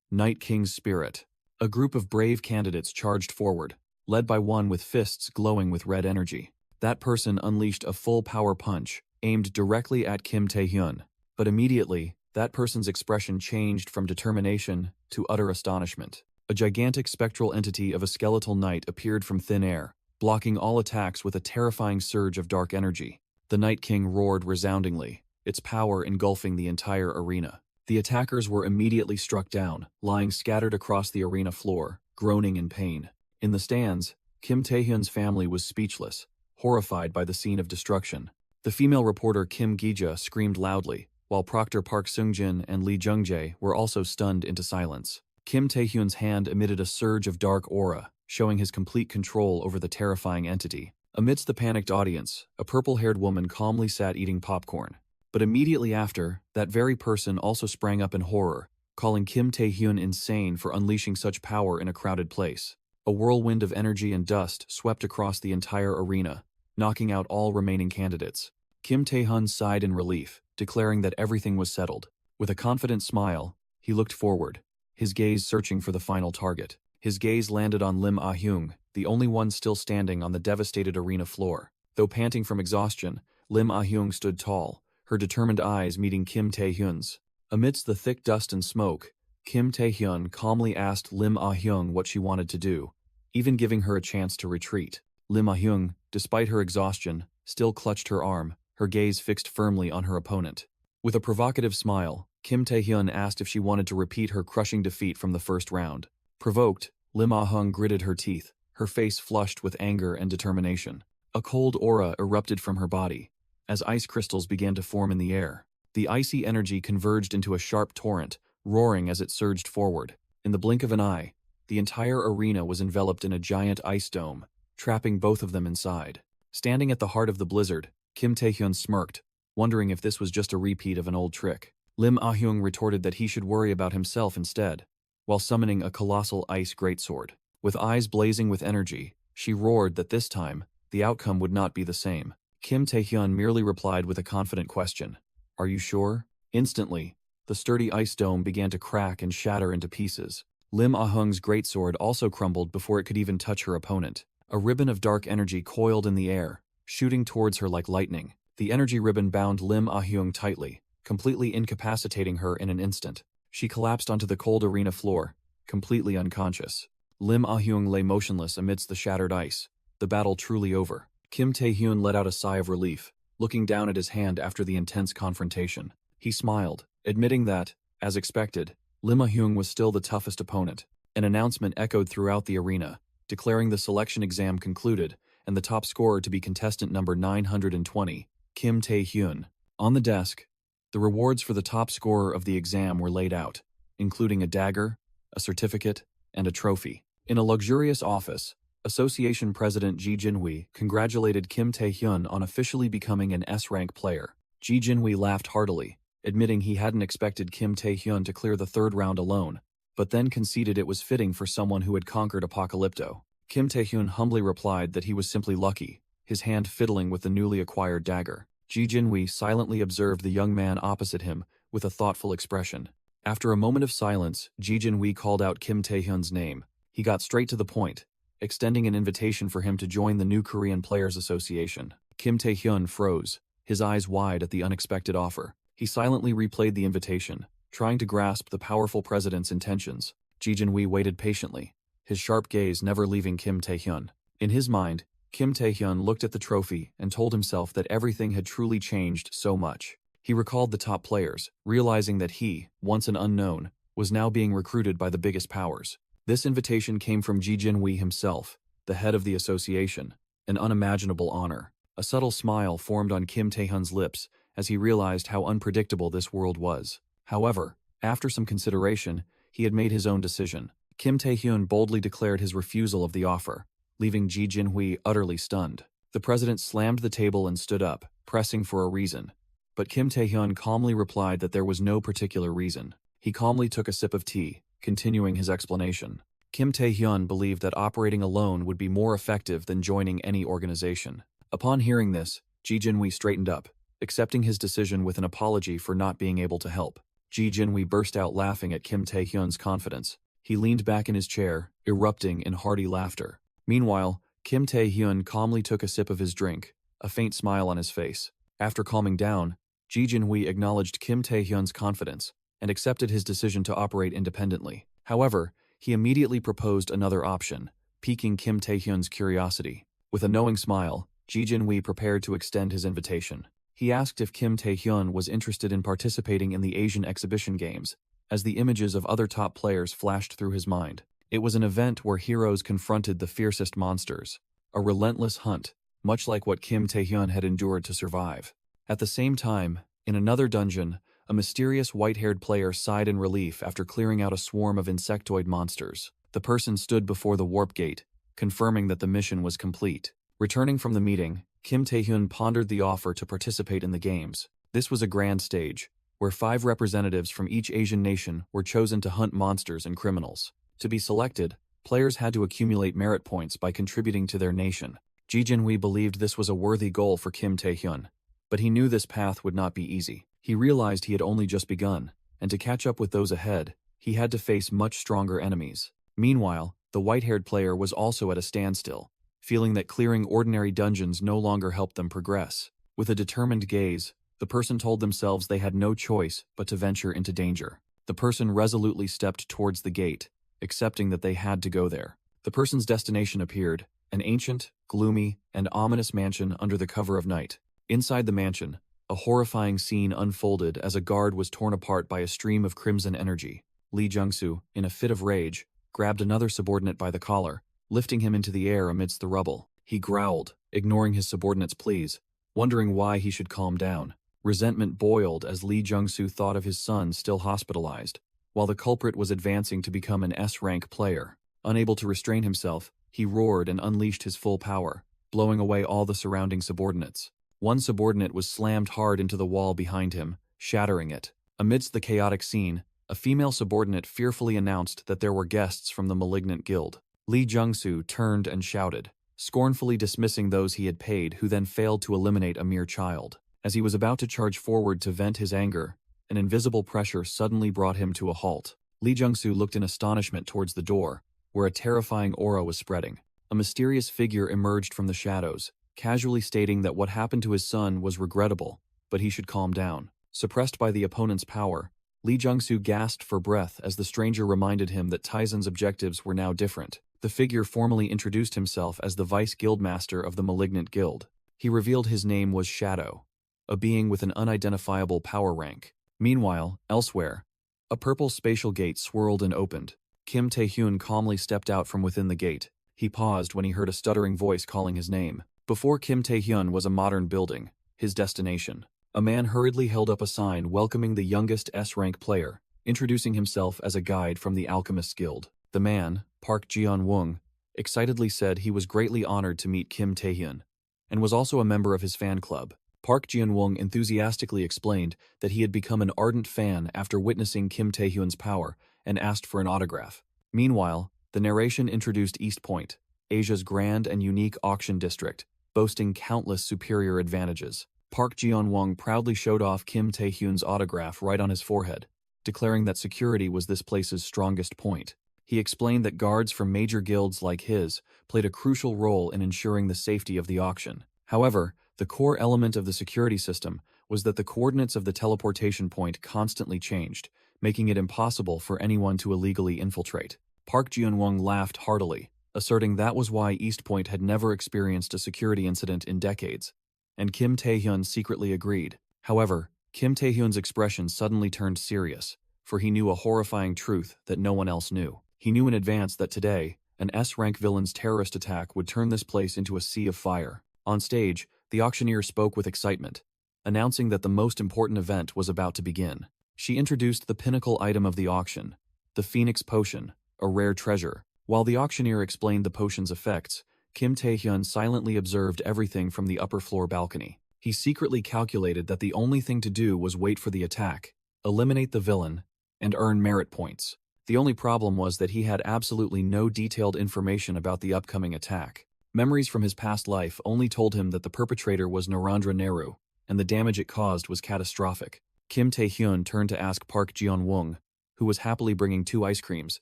Night King's Spirit. A group of brave candidates charged forward, led by one with fists glowing with red energy. That person unleashed a full power punch, aimed directly at Kim Tae-hyun. But immediately, that person's expression changed from determination to utter astonishment. A gigantic spectral entity of a skeletal knight appeared from thin air, blocking all attacks with a terrifying surge of dark energy. The Night King roared resoundingly, its power engulfing the entire arena. The attackers were immediately struck down, lying scattered across the arena floor, groaning in pain. In the stands, Kim Tae-hyun's family was speechless, horrified by the scene of destruction. The female reporter Kim Gi-ja screamed loudly, while Proctor Park Seung-jin and Lee Jung-jae were also stunned into silence. Kim Tae-hyun's hand emitted a surge of dark aura, showing his complete control over the terrifying entity. Amidst the panicked audience, a purple-haired woman calmly sat eating popcorn. But immediately after, that very person also sprang up in horror, calling Kim Tae-hyun insane for unleashing such power in a crowded place. A whirlwind of energy and dust swept across the entire arena, knocking out all remaining candidates. Kim Tae-hyun sighed in relief, declaring that everything was settled. With a confident smile, he looked forward, his gaze searching for the final target. His gaze landed on Lim Ah-hyung, the only one still standing on the devastated arena floor. Though panting from exhaustion, Lim Ah-hyung stood tall, her determined eyes meeting Kim Tae-hyun's. Amidst the thick dust and smoke, Kim Tae-hyun calmly asked Lim Ah-hyung what she wanted to do, even giving her a chance to retreat. Lim Ah-hyung, despite her exhaustion, still clutched her arm, her gaze fixed firmly on her opponent. With a provocative smile, Kim Tae-hyun asked if she wanted to repeat her crushing defeat from the first round. Provoked, Lim Ah-hyung gritted her teeth, her face flushed with anger and determination. A cold aura erupted from her body, as ice crystals began to form in the air. The icy energy converged into a sharp torrent, roaring as it surged forward. In the blink of an eye, the entire arena was enveloped in a giant ice dome, trapping both of them inside. Standing at the heart of the blizzard, Kim Tae-hyun smirked, wondering if this was just a repeat of an old trick. Lim Ah-hyung retorted that he should worry about himself instead, while summoning a colossal ice greatsword. With eyes blazing with energy, she roared that this time, the outcome would not be the same. Kim Tae-hyun merely replied with a confident question, "Are you sure?" Instantly, the sturdy ice dome began to crack and shatter into pieces. Lim Ah-hyung's greatsword also crumbled before it could even touch her opponent. A ribbon of dark energy coiled in the air, shooting towards her like lightning. The energy ribbon bound Lim Ah-hyung tightly, completely incapacitating her in an instant. She collapsed onto the cold arena floor, completely unconscious. Lim Ah-hyung lay motionless amidst the shattered ice, the battle truly over. Kim Tae-hyun let out a sigh of relief, looking down at his hand after the intense confrontation. He smiled, admitting that, as expected, Lim Ah-hyung was still the toughest opponent. An announcement echoed throughout the arena, declaring the selection exam concluded and the top scorer to be contestant number 920, Kim Tae-hyun. On the desk, the rewards for the top scorer of the exam were laid out, including a dagger, a certificate, and a trophy. In a luxurious office, Association President Ji Jinhui congratulated Kim Tae-hyun on officially becoming an S-rank player. Ji Jinhui laughed heartily, admitting he hadn't expected Kim Tae-hyun to clear the third round alone, but then conceded it was fitting for someone who had conquered Apocalypto. Kim Tae-hyun humbly replied that he was simply lucky, his hand fiddling with the newly acquired dagger. Ji Jinhui silently observed the young man opposite him with a thoughtful expression. After a moment of silence, Ji Jinhui called out Kim Tae-hyun's name. He got straight to the point, extending an invitation for him to join the new Korean Players Association. Kim Tae-hyun froze, his eyes wide at the unexpected offer. He silently replayed the invitation, trying to grasp the powerful president's intentions. Ji Jinhui waited patiently, his sharp gaze never leaving Kim Tae-hyun. In his mind, Kim Tae-hyun looked at the trophy and told himself that everything had truly changed so much. He recalled the top players, realizing that he, once an unknown, was now being recruited by the biggest powers. This invitation came from Ji Jinhui himself, the head of the association, an unimaginable honor. A subtle smile formed on Kim Tae-hyun's lips as he realized how unpredictable this world was. However, after some consideration, he had made his own decision. Kim Tae-hyun boldly declared his refusal of the offer, leaving Ji Jinhui utterly stunned. The president slammed the table and stood up, pressing for a reason. But Kim Tae-hyun calmly replied that there was no particular reason. He calmly took a sip of tea, continuing his explanation. Kim Tae-hyun believed that operating alone would be more effective than joining any organization. Upon hearing this, Ji Jinhui straightened up, accepting his decision with an apology for not being able to help. Ji Jinhui burst out laughing at Kim Tae-hyun's confidence. He leaned back in his chair, erupting in hearty laughter. Meanwhile, Kim Tae-hyun calmly took a sip of his drink, a faint smile on his face. After calming down, Ji Jinhui acknowledged Kim Tae-hyun's confidence and accepted his decision to operate independently. However, he immediately proposed another option, piquing Kim Tae-hyun's curiosity. With a knowing smile, Ji Jinhui prepared to extend his invitation. He asked if Kim Tae-hyun was interested in participating in the Asian exhibition games, as the images of other top players flashed through his mind. It was an event where heroes confronted the fiercest monsters, a relentless hunt, much like what Kim Tae-hyun had endured to survive. At the same time, in another dungeon, a mysterious white-haired player sighed in relief after clearing out a swarm of insectoid monsters. The person stood before the warp gate, confirming that the mission was complete. Returning from the meeting, Kim Tae-hyun pondered the offer to participate in the games. This was a grand stage, where 5 representatives from each Asian nation were chosen to hunt monsters and criminals. To be selected, players had to accumulate merit points by contributing to their nation. Ji Jinhui believed this was a worthy goal for Kim Tae-hyun, but he knew this path would not be easy. He realized he had only just begun, and to catch up with those ahead, he had to face much stronger enemies. Meanwhile, the white-haired player was also at a standstill, feeling that clearing ordinary dungeons no longer helped them progress. With a determined gaze, the person told themselves they had no choice but to venture into danger. The person resolutely stepped towards the gate, accepting that they had to go there. The person's destination appeared, an ancient, gloomy, and ominous mansion under the cover of night. Inside the mansion, a horrifying scene unfolded as a guard was torn apart by a stream of crimson energy. Lee Jung-soo, in a fit of rage, grabbed another subordinate by the collar, lifting him into the air amidst the rubble. He growled, ignoring his subordinate's pleas, wondering why he should calm down. Resentment boiled as Lee Jung-soo thought of his son still hospitalized, while the culprit was advancing to become an S-rank player. Unable to restrain himself, he roared and unleashed his full power, blowing away all the surrounding subordinates. One subordinate was slammed hard into the wall behind him, shattering it. Amidst the chaotic scene, a female subordinate fearfully announced that there were guests from the malignant guild. Lee Jung-soo turned and shouted, scornfully dismissing those he had paid who then failed to eliminate a mere child. As he was about to charge forward to vent his anger, an invisible pressure suddenly brought him to a halt. Lee Jung-soo looked in astonishment towards the door, where a terrifying aura was spreading. A mysterious figure emerged from the shadows, casually stating that what happened to his son was regrettable, but he should calm down. Suppressed by the opponent's power, Lee Jung-soo gasped for breath as the stranger reminded him that Taizen's objectives were now different. The figure formally introduced himself as the vice guildmaster of the malignant guild. He revealed his name was Shadow, a being with an unidentifiable power rank. Meanwhile, elsewhere, a purple spatial gate swirled and opened. Kim Tae-hyun calmly stepped out from within the gate. He paused when he heard a stuttering voice calling his name. Before Kim Tae-hyun was a modern building, his destination. A man hurriedly held up a sign welcoming the youngest S-rank player, introducing himself as a guide from the Alchemist's Guild. The man, Park Jeon-woong, excitedly said he was greatly honored to meet Kim Tae-hyun, and was also a member of his fan club. Park Ji-won enthusiastically explained that he had become an ardent fan after witnessing Kim Tae-hyun's power and asked for an autograph. Meanwhile, the narration introduced East Point, Asia's grand and unique auction district, boasting countless superior advantages. Park Ji-won proudly showed off Kim Tae-hyun's autograph right on his forehead, declaring that security was this place's strongest point. He explained that guards from major guilds like his played a crucial role in ensuring the safety of the auction. However, the core element of the security system was that the coordinates of the teleportation point constantly changed, making it impossible for anyone to illegally infiltrate. Park Ji-won laughed heartily, asserting that was why East Point had never experienced a security incident in decades, and Kim Tae-hyun secretly agreed. However, Kim Tae-hyun's expression suddenly turned serious, for he knew a horrifying truth that no one else knew. He knew in advance that today, an S-rank villain's terrorist attack would turn this place into a sea of fire. On stage, the auctioneer spoke with excitement, announcing that the most important event was about to begin. She introduced the pinnacle item of the auction, the Phoenix Potion, a rare treasure. While the auctioneer explained the potion's effects, Kim Tae-hyun silently observed everything from the upper floor balcony. He secretly calculated that the only thing to do was wait for the attack, eliminate the villain, and earn merit points. The only problem was that he had absolutely no detailed information about the upcoming attack. Memories from his past life only told him that the perpetrator was Narendra Nehru, and the damage it caused was catastrophic. Kim Tae-hyun turned to ask Park Ji-won, who was happily bringing 2 ice creams,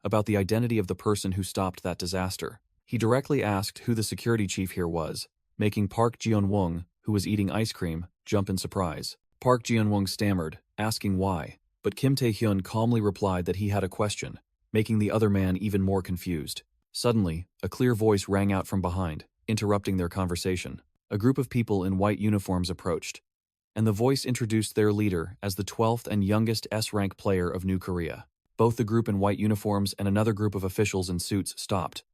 about the identity of the person who stopped that disaster. He directly asked who the security chief here was, making Park Ji-won, who was eating ice cream, jump in surprise. Park Ji-won stammered, asking why, but Kim Tae-hyun calmly replied that he had a question, making the other man even more confused. Suddenly, a clear voice rang out from behind, interrupting their conversation. A group of people in white uniforms approached, and the voice introduced their leader as the 12th and youngest S-rank player of New Korea. Both the group in white uniforms and another group of officials in suits stopped,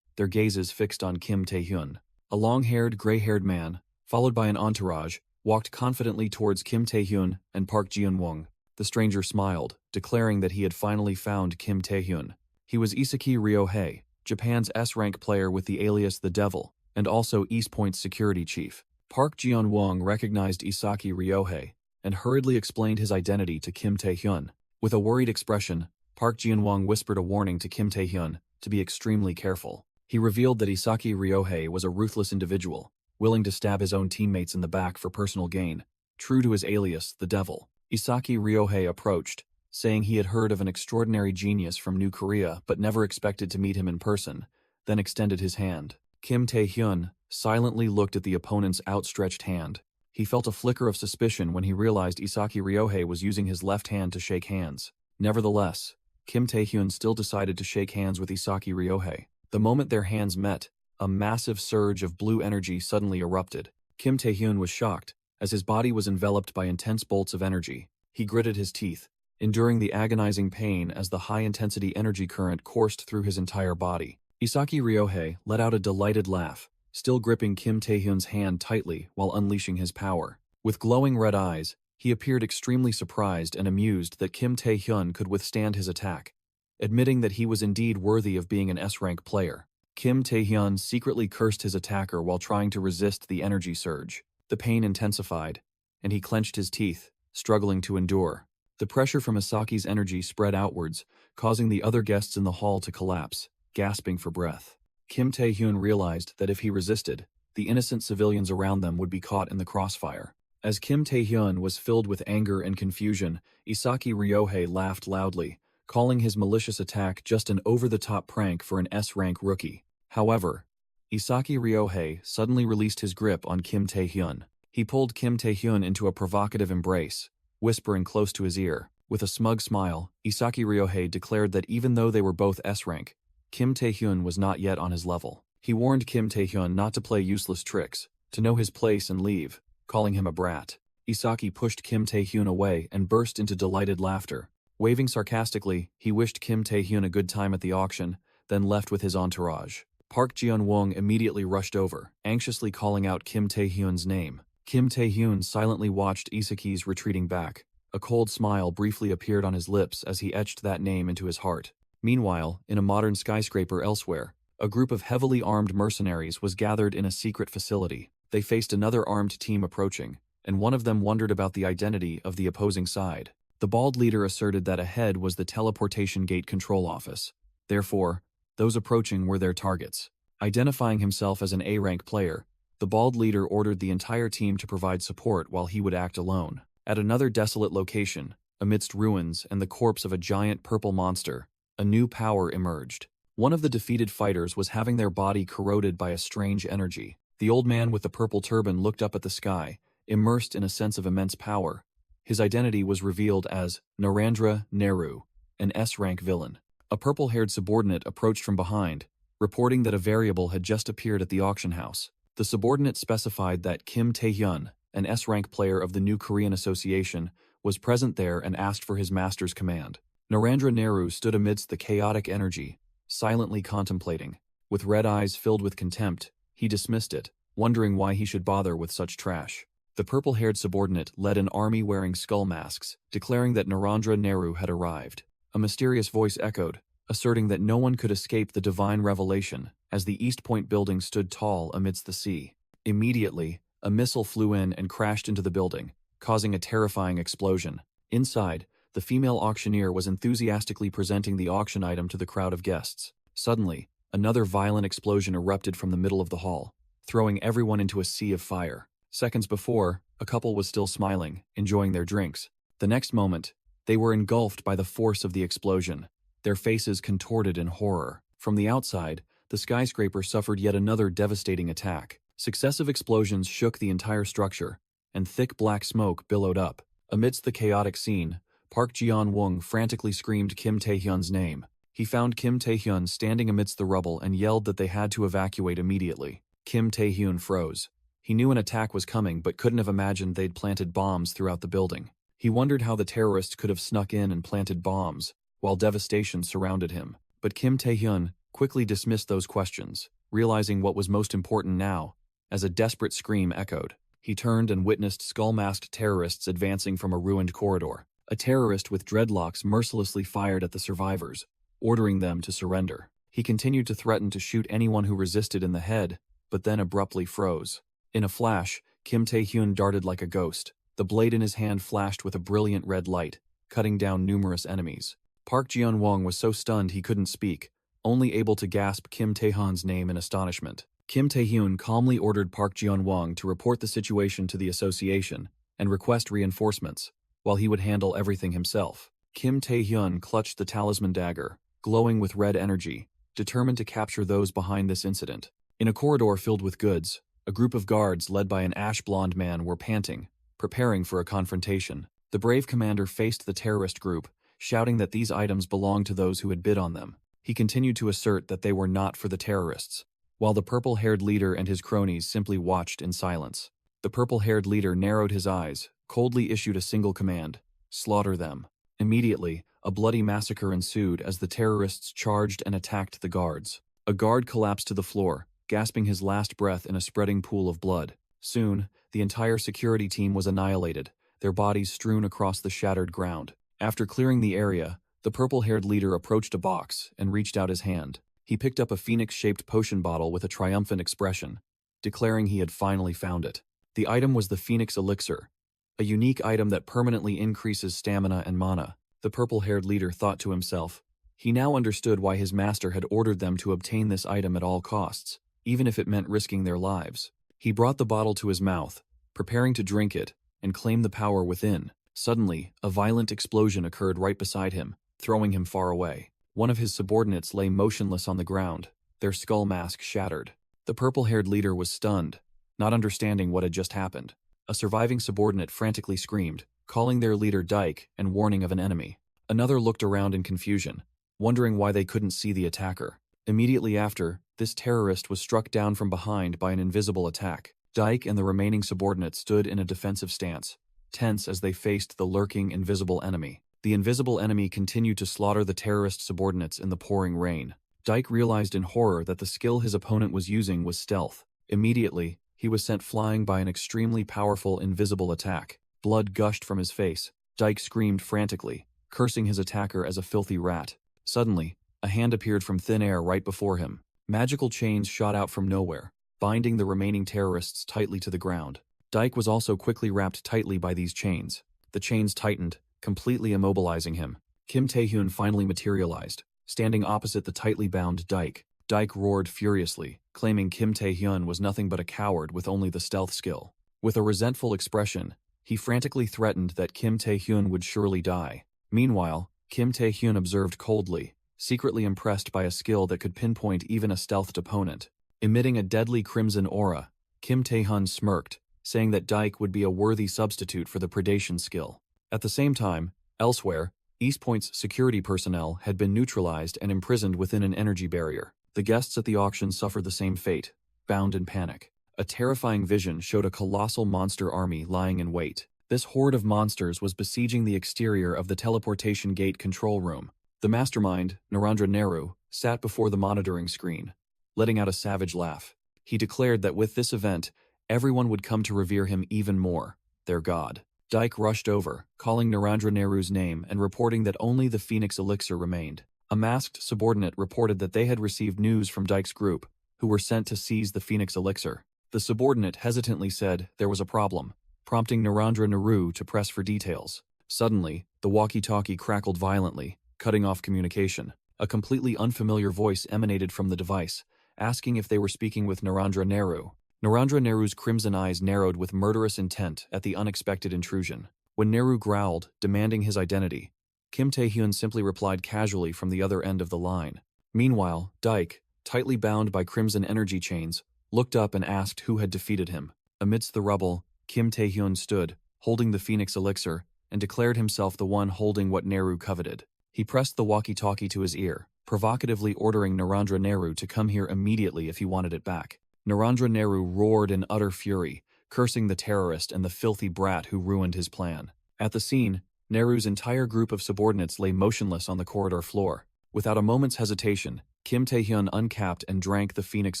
their gazes fixed on Kim Tae-hyun. A long-haired, gray-haired man, followed by an entourage, walked confidently towards Kim Tae-hyun and Park Ji-won. The stranger smiled, declaring that he had finally found Kim Tae-hyun. He was Isaki Ryohei, Japan's S-rank player with the alias The Devil, and also East Point's security chief. Park Ji-won recognized Isaki Ryohei and hurriedly explained his identity to Kim Tae-hyun. With a worried expression, Park Ji-won whispered a warning to Kim Tae-hyun to be extremely careful. He revealed that Isaki Ryohei was a ruthless individual, willing to stab his own teammates in the back for personal gain, true to his alias, The Devil. Isaki Ryohei approached, saying he had heard of an extraordinary genius from New Korea but never expected to meet him in person, then extended his hand. Kim Tae-hyun silently looked at the opponent's outstretched hand. He felt a flicker of suspicion when he realized Isaki Ryohei was using his left hand to shake hands. Nevertheless, Kim Tae-hyun still decided to shake hands with Isaki Ryohei. The moment their hands met, a massive surge of blue energy suddenly erupted. Kim Tae-hyun was shocked, as his body was enveloped by intense bolts of energy. He gritted his teeth, enduring the agonizing pain as the high-intensity energy current coursed through his entire body. Isaki Ryohei let out a delighted laugh, still gripping Kim Tae-hyun's hand tightly while unleashing his power. With glowing red eyes, he appeared extremely surprised and amused that Kim Tae-hyun could withstand his attack, admitting that he was indeed worthy of being an S-rank player. Kim Tae-hyun secretly cursed his attacker while trying to resist the energy surge. The pain intensified, and he clenched his teeth, struggling to endure. The pressure from Isaki's energy spread outwards, causing the other guests in the hall to collapse, gasping for breath. Kim Tae-hyun realized that if he resisted, the innocent civilians around them would be caught in the crossfire. As Kim Tae-hyun was filled with anger and confusion, Isaki Ryohei laughed loudly, calling his malicious attack just an over-the-top prank for an S-rank rookie. However, Isaki Ryohei suddenly released his grip on Kim Tae-hyun. He pulled Kim Tae-hyun into a provocative embrace, whispering close to his ear. With a smug smile, Isaki Ryohei declared that even though they were both S-rank, Kim Tae-hyun was not yet on his level. He warned Kim Tae-hyun not to play useless tricks, to know his place and leave, calling him a brat. Isaki pushed Kim Tae-hyun away and burst into delighted laughter. Waving sarcastically, he wished Kim Tae-hyun a good time at the auction, then left with his entourage. Park Ji-won immediately rushed over, anxiously calling out Kim Tae-hyun's name. Kim Tae-hyun silently watched Isaki's retreating back. A cold smile briefly appeared on his lips as he etched that name into his heart. Meanwhile, in a modern skyscraper elsewhere, a group of heavily armed mercenaries was gathered in a secret facility. they faced another armed team approaching, and one of them wondered about the identity of the opposing side. The bald leader asserted that ahead was the teleportation gate control office. Therefore, those approaching were their targets. Identifying himself as an A-rank player, the bald leader ordered the entire team to provide support while he would act alone. At another desolate location, amidst ruins and the corpse of a giant purple monster, a new power emerged. One of the defeated fighters was having their body corroded by a strange energy. The old man with the purple turban looked up at the sky, immersed in a sense of immense power. His identity was revealed as Narendra Nehru, an S-rank villain. A purple-haired subordinate approached from behind, reporting that a variable had just appeared at the auction house. The subordinate specified that Kim Tae-hyun, an S-rank player of the New Korean Association, was present there and asked for his master's command. Narendra Nehru stood amidst the chaotic energy, silently contemplating. With red eyes filled with contempt, he dismissed it, wondering why he should bother with such trash. The purple-haired subordinate led an army wearing skull masks, declaring that Narendra Nehru had arrived. A mysterious voice echoed, asserting that no one could escape the divine revelation, as the East Point building stood tall amidst the sea. Immediately, a missile flew in and crashed into the building, causing a terrifying explosion. Inside, the female auctioneer was enthusiastically presenting the auction item to the crowd of guests. Suddenly, another violent explosion erupted from the middle of the hall, throwing everyone into a sea of fire. Seconds before, a couple was still smiling, enjoying their drinks. The next moment, they were engulfed by the force of the explosion, their faces contorted in horror. From the outside, the skyscraper suffered yet another devastating attack. Successive explosions shook the entire structure, and thick black smoke billowed up. Amidst the chaotic scene, Park Jeon-won frantically screamed Kim Tae-hyun's name. He found Kim Tae-hyun standing amidst the rubble and yelled that they had to evacuate immediately. Kim Tae-hyun froze. He knew an attack was coming but couldn't have imagined they'd planted bombs throughout the building. He wondered how the terrorists could have snuck in and planted bombs, while devastation surrounded him. But Kim Tae-hyun quickly dismissed those questions, realizing what was most important now, as a desperate scream echoed. He turned and witnessed skull-masked terrorists advancing from a ruined corridor. A terrorist with dreadlocks mercilessly fired at the survivors, ordering them to surrender. He continued to threaten to shoot anyone who resisted in the head, but then abruptly froze. In a flash, Kim Tae-hyun darted like a ghost. The blade in his hand flashed with a brilliant red light, cutting down numerous enemies. Park Jeon-won was so stunned he couldn't speak, only able to gasp Kim Tae-hyun's name in astonishment. Kim Tae-hyun calmly ordered Park Jeon-won to report the situation to the association and request reinforcements, while he would handle everything himself. Kim Tae-hyun clutched the talisman dagger, glowing with red energy, determined to capture those behind this incident. In a corridor filled with goods, a group of guards led by an ash-blonde man were panting, preparing for a confrontation. The brave commander faced the terrorist group, shouting that these items belonged to those who had bid on them. He continued to assert that they were not for the terrorists, while the purple-haired leader and his cronies simply watched in silence. The purple-haired leader narrowed his eyes, coldly issued a single command: slaughter them. Immediately, a bloody massacre ensued as the terrorists charged and attacked the guards. A guard collapsed to the floor, gasping his last breath in a spreading pool of blood. Soon, the entire security team was annihilated, their bodies strewn across the shattered ground. After clearing the area, the purple-haired leader approached a box and reached out his hand. He picked up a phoenix-shaped potion bottle with a triumphant expression, declaring he had finally found it. The item was the Phoenix Elixir, a unique item that permanently increases stamina and mana. The purple-haired leader thought to himself. He now understood why his master had ordered them to obtain this item at all costs, even if it meant risking their lives. He brought the bottle to his mouth, preparing to drink it and claim the power within. Suddenly, a violent explosion occurred right beside him, throwing him far away. One of his subordinates lay motionless on the ground, their skull mask shattered. The purple-haired leader was stunned, not understanding what had just happened. A surviving subordinate frantically screamed, calling their leader Dyke and warning of an enemy. Another looked around in confusion, wondering why they couldn't see the attacker. Immediately after, this terrorist was struck down from behind by an invisible attack. Dyke and the remaining subordinates stood in a defensive stance, tense as they faced the lurking invisible enemy. The invisible enemy continued to slaughter the terrorist subordinates in the pouring rain. Dyke realized in horror that the skill his opponent was using was stealth. Immediately, he was sent flying by an extremely powerful invisible attack. Blood gushed from his face. Dyke screamed frantically, cursing his attacker as a filthy rat. Suddenly, a hand appeared from thin air right before him. Magical chains shot out from nowhere, binding the remaining terrorists tightly to the ground. Dike was also quickly wrapped tightly by these chains. The chains tightened, completely immobilizing him. Kim Tae-hyun finally materialized, standing opposite the tightly bound Dike. Dike roared furiously, claiming Kim Tae-hyun was nothing but a coward with only the stealth skill. With a resentful expression, he frantically threatened that Kim Tae-hyun would surely die. Meanwhile, Kim Tae-hyun observed coldly, secretly impressed by a skill that could pinpoint even a stealthed opponent. Emitting a deadly crimson aura, Kim Tae-hyun smirked, saying that Dike would be a worthy substitute for the predation skill. At the same time, elsewhere, East Point's security personnel had been neutralized and imprisoned within an energy barrier. The guests at the auction suffered the same fate, bound in panic. A terrifying vision showed a colossal monster army lying in wait. This horde of monsters was besieging the exterior of the teleportation gate control room. The mastermind, Narendra Nehru, sat before the monitoring screen, letting out a savage laugh. He declared that with this event, everyone would come to revere him even more, their god. Dike rushed over, calling Narendra Nehru's name and reporting that only the Phoenix Elixir remained. A masked subordinate reported that they had received news from Dike's group, who were sent to seize the Phoenix Elixir. The subordinate hesitantly said there was a problem, prompting Narendra Nehru to press for details. Suddenly, the walkie-talkie crackled violently, cutting off communication. A completely unfamiliar voice emanated from the device, asking if they were speaking with Narendra Nehru. Narendra Nehru's crimson eyes narrowed with murderous intent at the unexpected intrusion. When Nehru growled, demanding his identity, Kim Tae-hyun simply replied casually from the other end of the line. Meanwhile, Dike, tightly bound by crimson energy chains, looked up and asked who had defeated him. Amidst the rubble, Kim Tae-hyun stood, holding the Phoenix Elixir, and declared himself the one holding what Nehru coveted. He pressed the walkie-talkie to his ear, provocatively ordering Narendra Nehru to come here immediately if he wanted it back. Narendra Nehru roared in utter fury, cursing the terrorist and the filthy brat who ruined his plan. At the scene, Nehru's entire group of subordinates lay motionless on the corridor floor. Without a moment's hesitation, Kim Tae-hyun uncapped and drank the Phoenix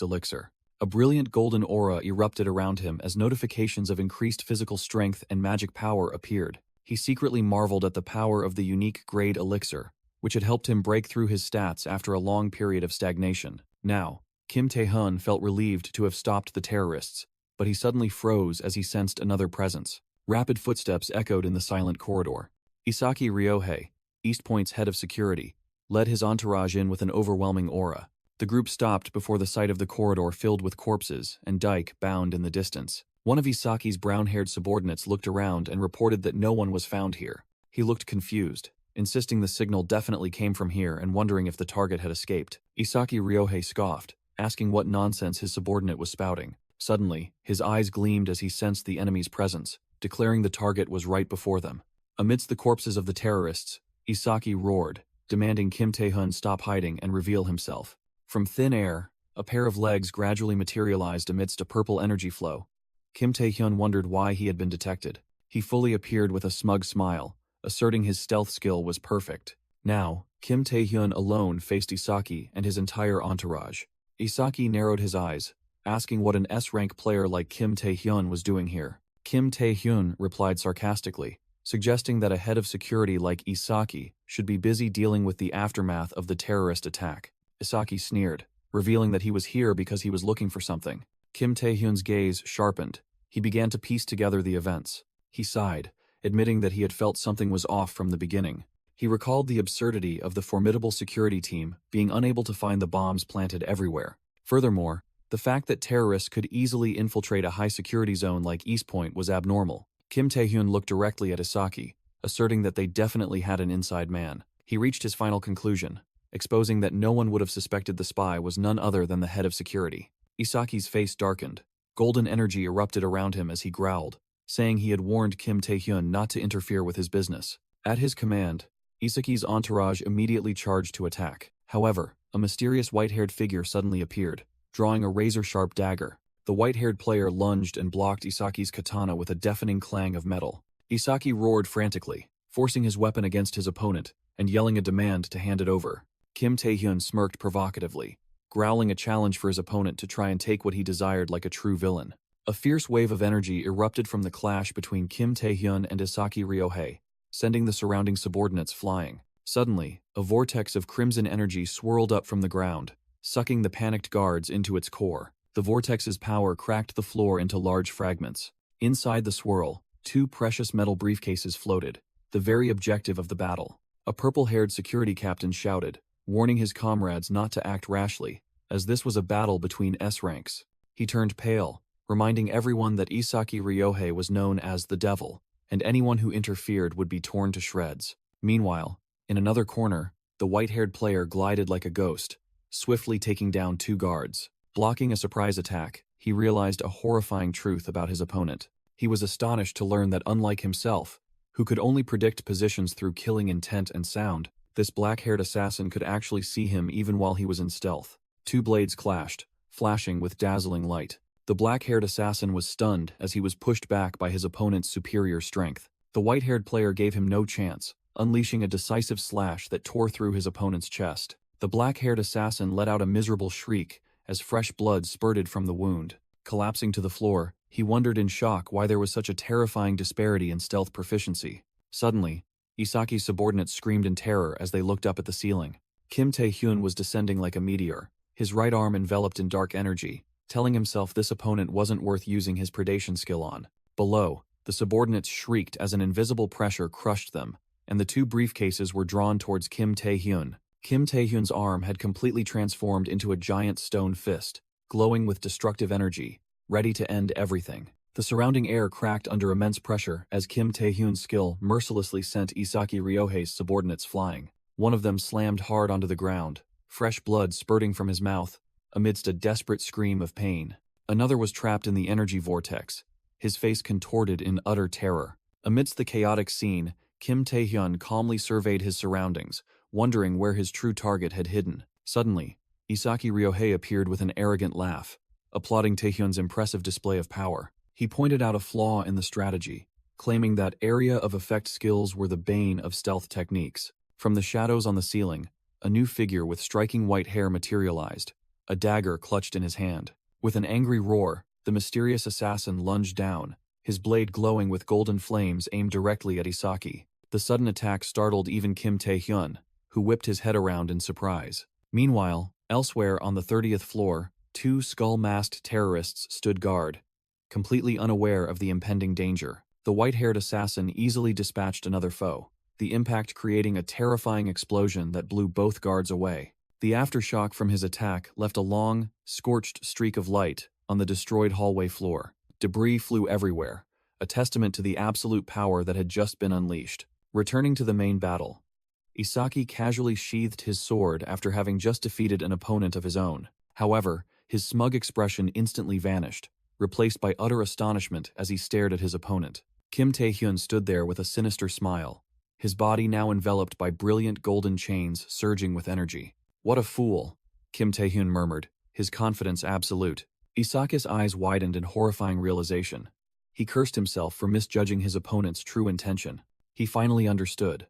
Elixir. A brilliant golden aura erupted around him as notifications of increased physical strength and magic power appeared. He secretly marveled at the power of the unique grade elixir, which had helped him break through his stats after a long period of stagnation. Now, Kim Tae-hyun felt relieved to have stopped the terrorists, but he suddenly froze as he sensed another presence. Rapid footsteps echoed in the silent corridor. Isaki Ryohei, East Point's head of security, led his entourage in with an overwhelming aura. The group stopped before the sight of the corridor filled with corpses and Dike bound in the distance. One of Isaki's brown-haired subordinates looked around and reported that no one was found here. He looked confused, insisting the signal definitely came from here and wondering if the target had escaped. Isaki Ryohei scoffed, asking what nonsense his subordinate was spouting. Suddenly, his eyes gleamed as he sensed the enemy's presence, declaring the target was right before them. Amidst the corpses of the terrorists, Isaki roared, demanding Kim Tae-hyun stop hiding and reveal himself. From thin air, a pair of legs gradually materialized amidst a purple energy flow. Kim Tae-hyun wondered why he had been detected. He fully appeared with a smug smile, asserting his stealth skill was perfect. Now, Kim Tae-hyun alone faced Isaki and his entire entourage. Isaki narrowed his eyes, asking what an S-rank player like Kim Tae-hyun was doing here. Kim Tae-hyun replied sarcastically, suggesting that a head of security like Isaki should be busy dealing with the aftermath of the terrorist attack. Isaki sneered, revealing that he was here because he was looking for something. Kim Tae-hyun's gaze sharpened. He began to piece together the events. He sighed, admitting that he had felt something was off from the beginning. He recalled the absurdity of the formidable security team being unable to find the bombs planted everywhere. Furthermore, the fact that terrorists could easily infiltrate a high-security zone like East Point was abnormal. Kim Tae-hyun looked directly at Isaki, asserting that they definitely had an inside man. He reached his final conclusion, exposing that no one would have suspected the spy was none other than the head of security. Isaki's face darkened. Golden energy erupted around him as he growled, saying he had warned Kim Tae-hyun not to interfere with his business. At his command, Isaki's entourage immediately charged to attack. However, a mysterious white-haired figure suddenly appeared, drawing a razor-sharp dagger. The white-haired player lunged and blocked Isaki's katana with a deafening clang of metal. Isaki roared frantically, forcing his weapon against his opponent and yelling a demand to hand it over. Kim Tae-hyun smirked provocatively, growling a challenge for his opponent to try and take what he desired like a true villain. A fierce wave of energy erupted from the clash between Kim Tae-hyun and Isaki Ryohei, sending the surrounding subordinates flying. Suddenly, a vortex of crimson energy swirled up from the ground, sucking the panicked guards into its core. The vortex's power cracked the floor into large fragments. Inside the swirl, 2 precious metal briefcases floated, the very objective of the battle. A purple-haired security captain shouted, warning his comrades not to act rashly, as this was a battle between S ranks. He turned pale, reminding everyone that Isaki Ryohei was known as the Devil, and anyone who interfered would be torn to shreds. Meanwhile, in another corner, the white-haired player glided like a ghost, swiftly taking down 2 guards. Blocking a surprise attack, he realized a horrifying truth about his opponent. He was astonished to learn that unlike himself, who could only predict positions through killing intent and sound, this black-haired assassin could actually see him even while he was in stealth. 2 blades clashed, flashing with dazzling light. The black-haired assassin was stunned as he was pushed back by his opponent's superior strength. The white-haired player gave him no chance, unleashing a decisive slash that tore through his opponent's chest. The black-haired assassin let out a miserable shriek as fresh blood spurted from the wound. Collapsing to the floor, he wondered in shock why there was such a terrifying disparity in stealth proficiency. Suddenly, Isaki's subordinates screamed in terror as they looked up at the ceiling. Kim Tae-hyun was descending like a meteor, his right arm enveloped in dark energy, telling himself this opponent wasn't worth using his predation skill on. Below, the subordinates shrieked as an invisible pressure crushed them, and the 2 briefcases were drawn towards Kim Tae-hyun. Kim Tae-hyun's arm had completely transformed into a giant stone fist, glowing with destructive energy, ready to end everything. The surrounding air cracked under immense pressure as Kim Tae-hyun's skill mercilessly sent Isaki Ryohei's subordinates flying. One of them slammed hard onto the ground, fresh blood spurting from his mouth, amidst a desperate scream of pain. Another was trapped in the energy vortex, his face contorted in utter terror. Amidst the chaotic scene, Kim Tae-hyun calmly surveyed his surroundings, wondering where his true target had hidden. Suddenly, Isaki Ryohei appeared with an arrogant laugh, applauding Taehyun's impressive display of power. He pointed out a flaw in the strategy, claiming that area of effect skills were the bane of stealth techniques. From the shadows on the ceiling, a new figure with striking white hair materialized, a dagger clutched in his hand. With an angry roar, the mysterious assassin lunged down, his blade glowing with golden flames aimed directly at Isaki. The sudden attack startled even Kim Tae-hyun, who whipped his head around in surprise. Meanwhile, elsewhere on the 30th floor, 2 skull-masked terrorists stood guard, completely unaware of the impending danger. The white-haired assassin easily dispatched another foe, the impact creating a terrifying explosion that blew both guards away. The aftershock from his attack left a long, scorched streak of light on the destroyed hallway floor. Debris flew everywhere, a testament to the absolute power that had just been unleashed. Returning to the main battle, Isaki casually sheathed his sword after having just defeated an opponent of his own. However, his smug expression instantly vanished, replaced by utter astonishment as he stared at his opponent. Kim Tae-hyun stood there with a sinister smile, his body now enveloped by brilliant golden chains surging with energy. "What a fool," Kim Tae-hyun murmured, his confidence absolute. Isaki's eyes widened in horrifying realization. He cursed himself for misjudging his opponent's true intention. He finally understood.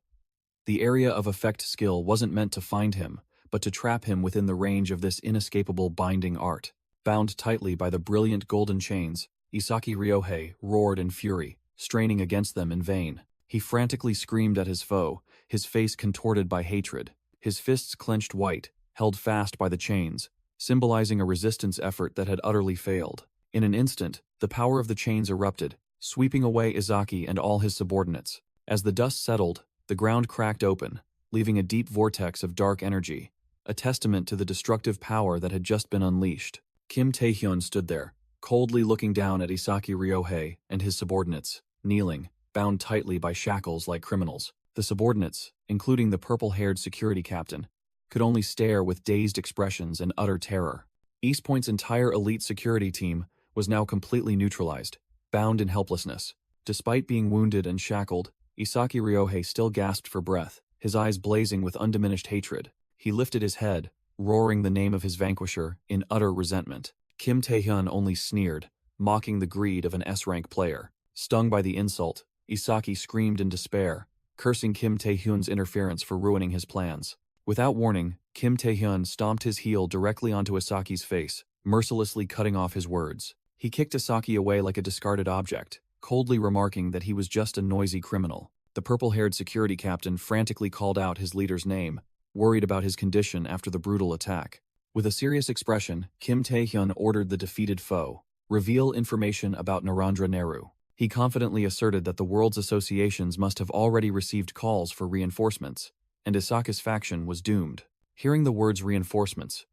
The area of effect skill wasn't meant to find him, but to trap him within the range of this inescapable binding art. Bound tightly by the brilliant golden chains, Isaki Ryohei roared in fury, straining against them in vain. He frantically screamed at his foe, his face contorted by hatred. His fists clenched white, held fast by the chains, symbolizing a resistance effort that had utterly failed. In an instant, the power of the chains erupted, sweeping away Isaki and all his subordinates. As the dust settled, the ground cracked open, leaving a deep vortex of dark energy, a testament to the destructive power that had just been unleashed. Kim Tae-hyun stood there, coldly looking down at Isaki Ryohei and his subordinates, kneeling, bound tightly by shackles like criminals. The subordinates, including the purple-haired security captain, could only stare with dazed expressions and utter terror. East Point's entire elite security team was now completely neutralized, bound in helplessness. Despite being wounded and shackled, Isaki Ryohei still gasped for breath, his eyes blazing with undiminished hatred. He lifted his head, roaring the name of his vanquisher in utter resentment. Kim Tae-hyun only sneered, mocking the greed of an S-rank player. Stung by the insult, Isaki screamed in despair, cursing Kim Tae-hyun's interference for ruining his plans. Without warning, Kim Tae-hyun stomped his heel directly onto Isaki's face, mercilessly cutting off his words. He kicked Isaki away like a discarded object, coldly remarking that he was just a noisy criminal. The purple-haired security captain frantically called out his leader's name, worried about his condition after the brutal attack. With a serious expression, Kim Tae-hyun ordered the defeated foe, reveal information about Narendra Nehru. He confidently asserted that the world's associations must have already received calls for reinforcements, and Isaki's faction was doomed. Hearing the words reinforcements,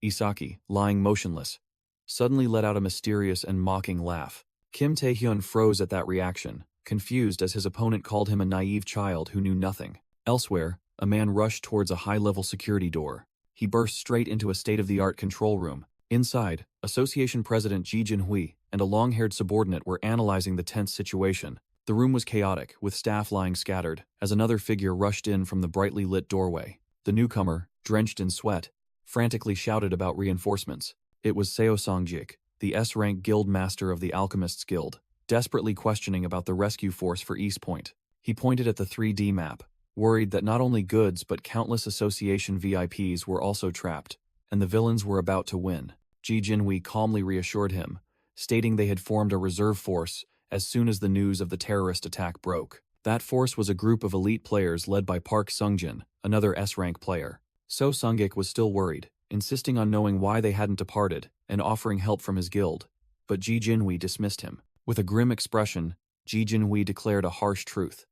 Isaki, lying motionless, suddenly let out a mysterious and mocking laugh. Kim Tae-hyun froze at that reaction, confused as his opponent called him a naive child who knew nothing. Elsewhere, a man rushed towards a high-level security door. He burst straight into a state-of-the-art control room. Inside, Association President Ji Jinhui and a long-haired subordinate were analyzing the tense situation. The room was chaotic, with staff lying scattered, as another figure rushed in from the brightly lit doorway. The newcomer, drenched in sweat, frantically shouted about reinforcements. It was Seo Songjik, the S-rank guild master of the Alchemists Guild, desperately questioning about the rescue force for East Point. He pointed at the 3D map, worried that not only goods but countless association VIPs were also trapped, and the villains were about to win. Ji Jinhui calmly reassured him, stating they had formed a reserve force as soon as the news of the terrorist attack broke. That force was a group of elite players led by Park Sungjin, another S-rank player. So Sunggik was still worried, insisting on knowing why they hadn't departed and offering help from his guild, but Ji Jinhui dismissed him. With a grim expression, Ji Jinhui declared a harsh truth.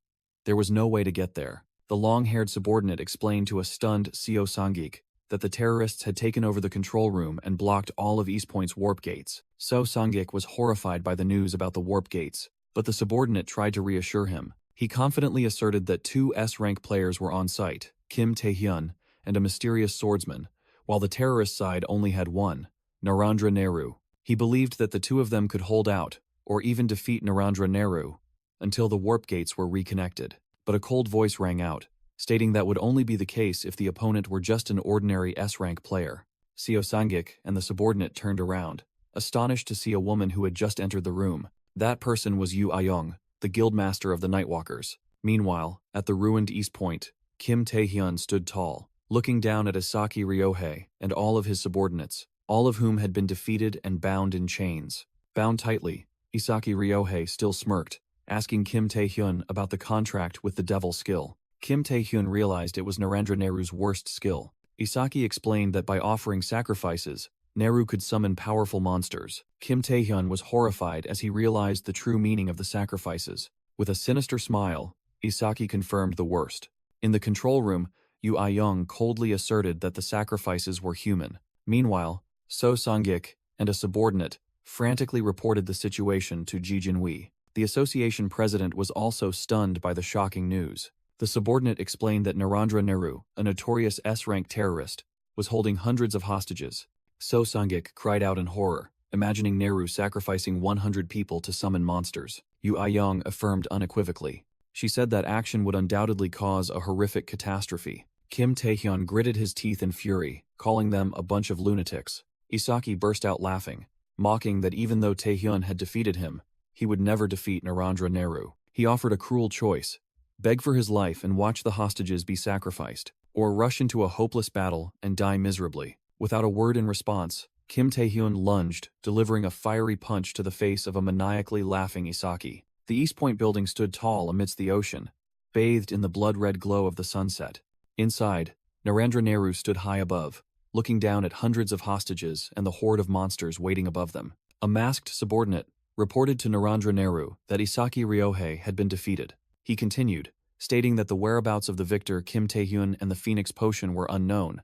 There was no way to get there. The long-haired subordinate explained to a stunned Seo Songjik that the terrorists had taken over the control room and blocked all of East Point's warp gates. So Songjik was horrified by the news about the warp gates, but the subordinate tried to reassure him. He confidently asserted that 2 S-rank players were on site, Kim Tae-hyun and a mysterious swordsman, while the terrorist side only had one, Narendra Nehru. He believed that the 2 of them could hold out, or even defeat Narendra Nehru, until the warp gates were reconnected. But a cold voice rang out, stating that would only be the case if the opponent were just an ordinary S-rank player. Seo Songjik and the subordinate turned around, astonished to see a woman who had just entered the room. That person was Yu Ayong, the guildmaster of the Nightwalkers. Meanwhile, at the ruined East Point, Kim Tae-hyun stood tall, looking down at Isaki Ryohei and all of his subordinates, all of whom had been defeated and bound in chains. Bound tightly, Isaki Ryohei still smirked, asking Kim Tae-hyun about the contract with the devil skill. Kim Tae-hyun realized it was Narendra Nehru's worst skill. Isaki explained that by offering sacrifices, Nehru could summon powerful monsters. Kim Tae-hyun was horrified as he realized the true meaning of the sacrifices. With a sinister smile, Isaki confirmed the worst. In the control room, Yu Ayong coldly asserted that the sacrifices were human. Meanwhile, So Songjik and a subordinate frantically reported the situation to Ji Jinhui. The association president was also stunned by the shocking news. The subordinate explained that Narendra Nehru, a notorious S-rank terrorist, was holding hundreds of hostages. So Songjik cried out in horror, imagining Nehru sacrificing 100 people to summon monsters. Yu Ayong affirmed unequivocally. She said that action would undoubtedly cause a horrific catastrophe. Kim Tae-hyun gritted his teeth in fury, calling them a bunch of lunatics. Isaki burst out laughing, mocking that even though Tae-hyun had defeated him, he would never defeat Narendra Nehru. He offered a cruel choice: beg for his life and watch the hostages be sacrificed, or rush into a hopeless battle and die miserably. Without a word in response, Kim Tae-hyun lunged, delivering a fiery punch to the face of a maniacally laughing Isaki. The East Point building stood tall amidst the ocean, bathed in the blood-red glow of the sunset. Inside, Narendra Nehru stood high above, looking down at hundreds of hostages and the horde of monsters waiting above them. A masked subordinate reported to Narendra Nehru that Isaki Ryohei had been defeated. He continued, stating that the whereabouts of the victor Kim Tae-hyun and the Phoenix Potion were unknown,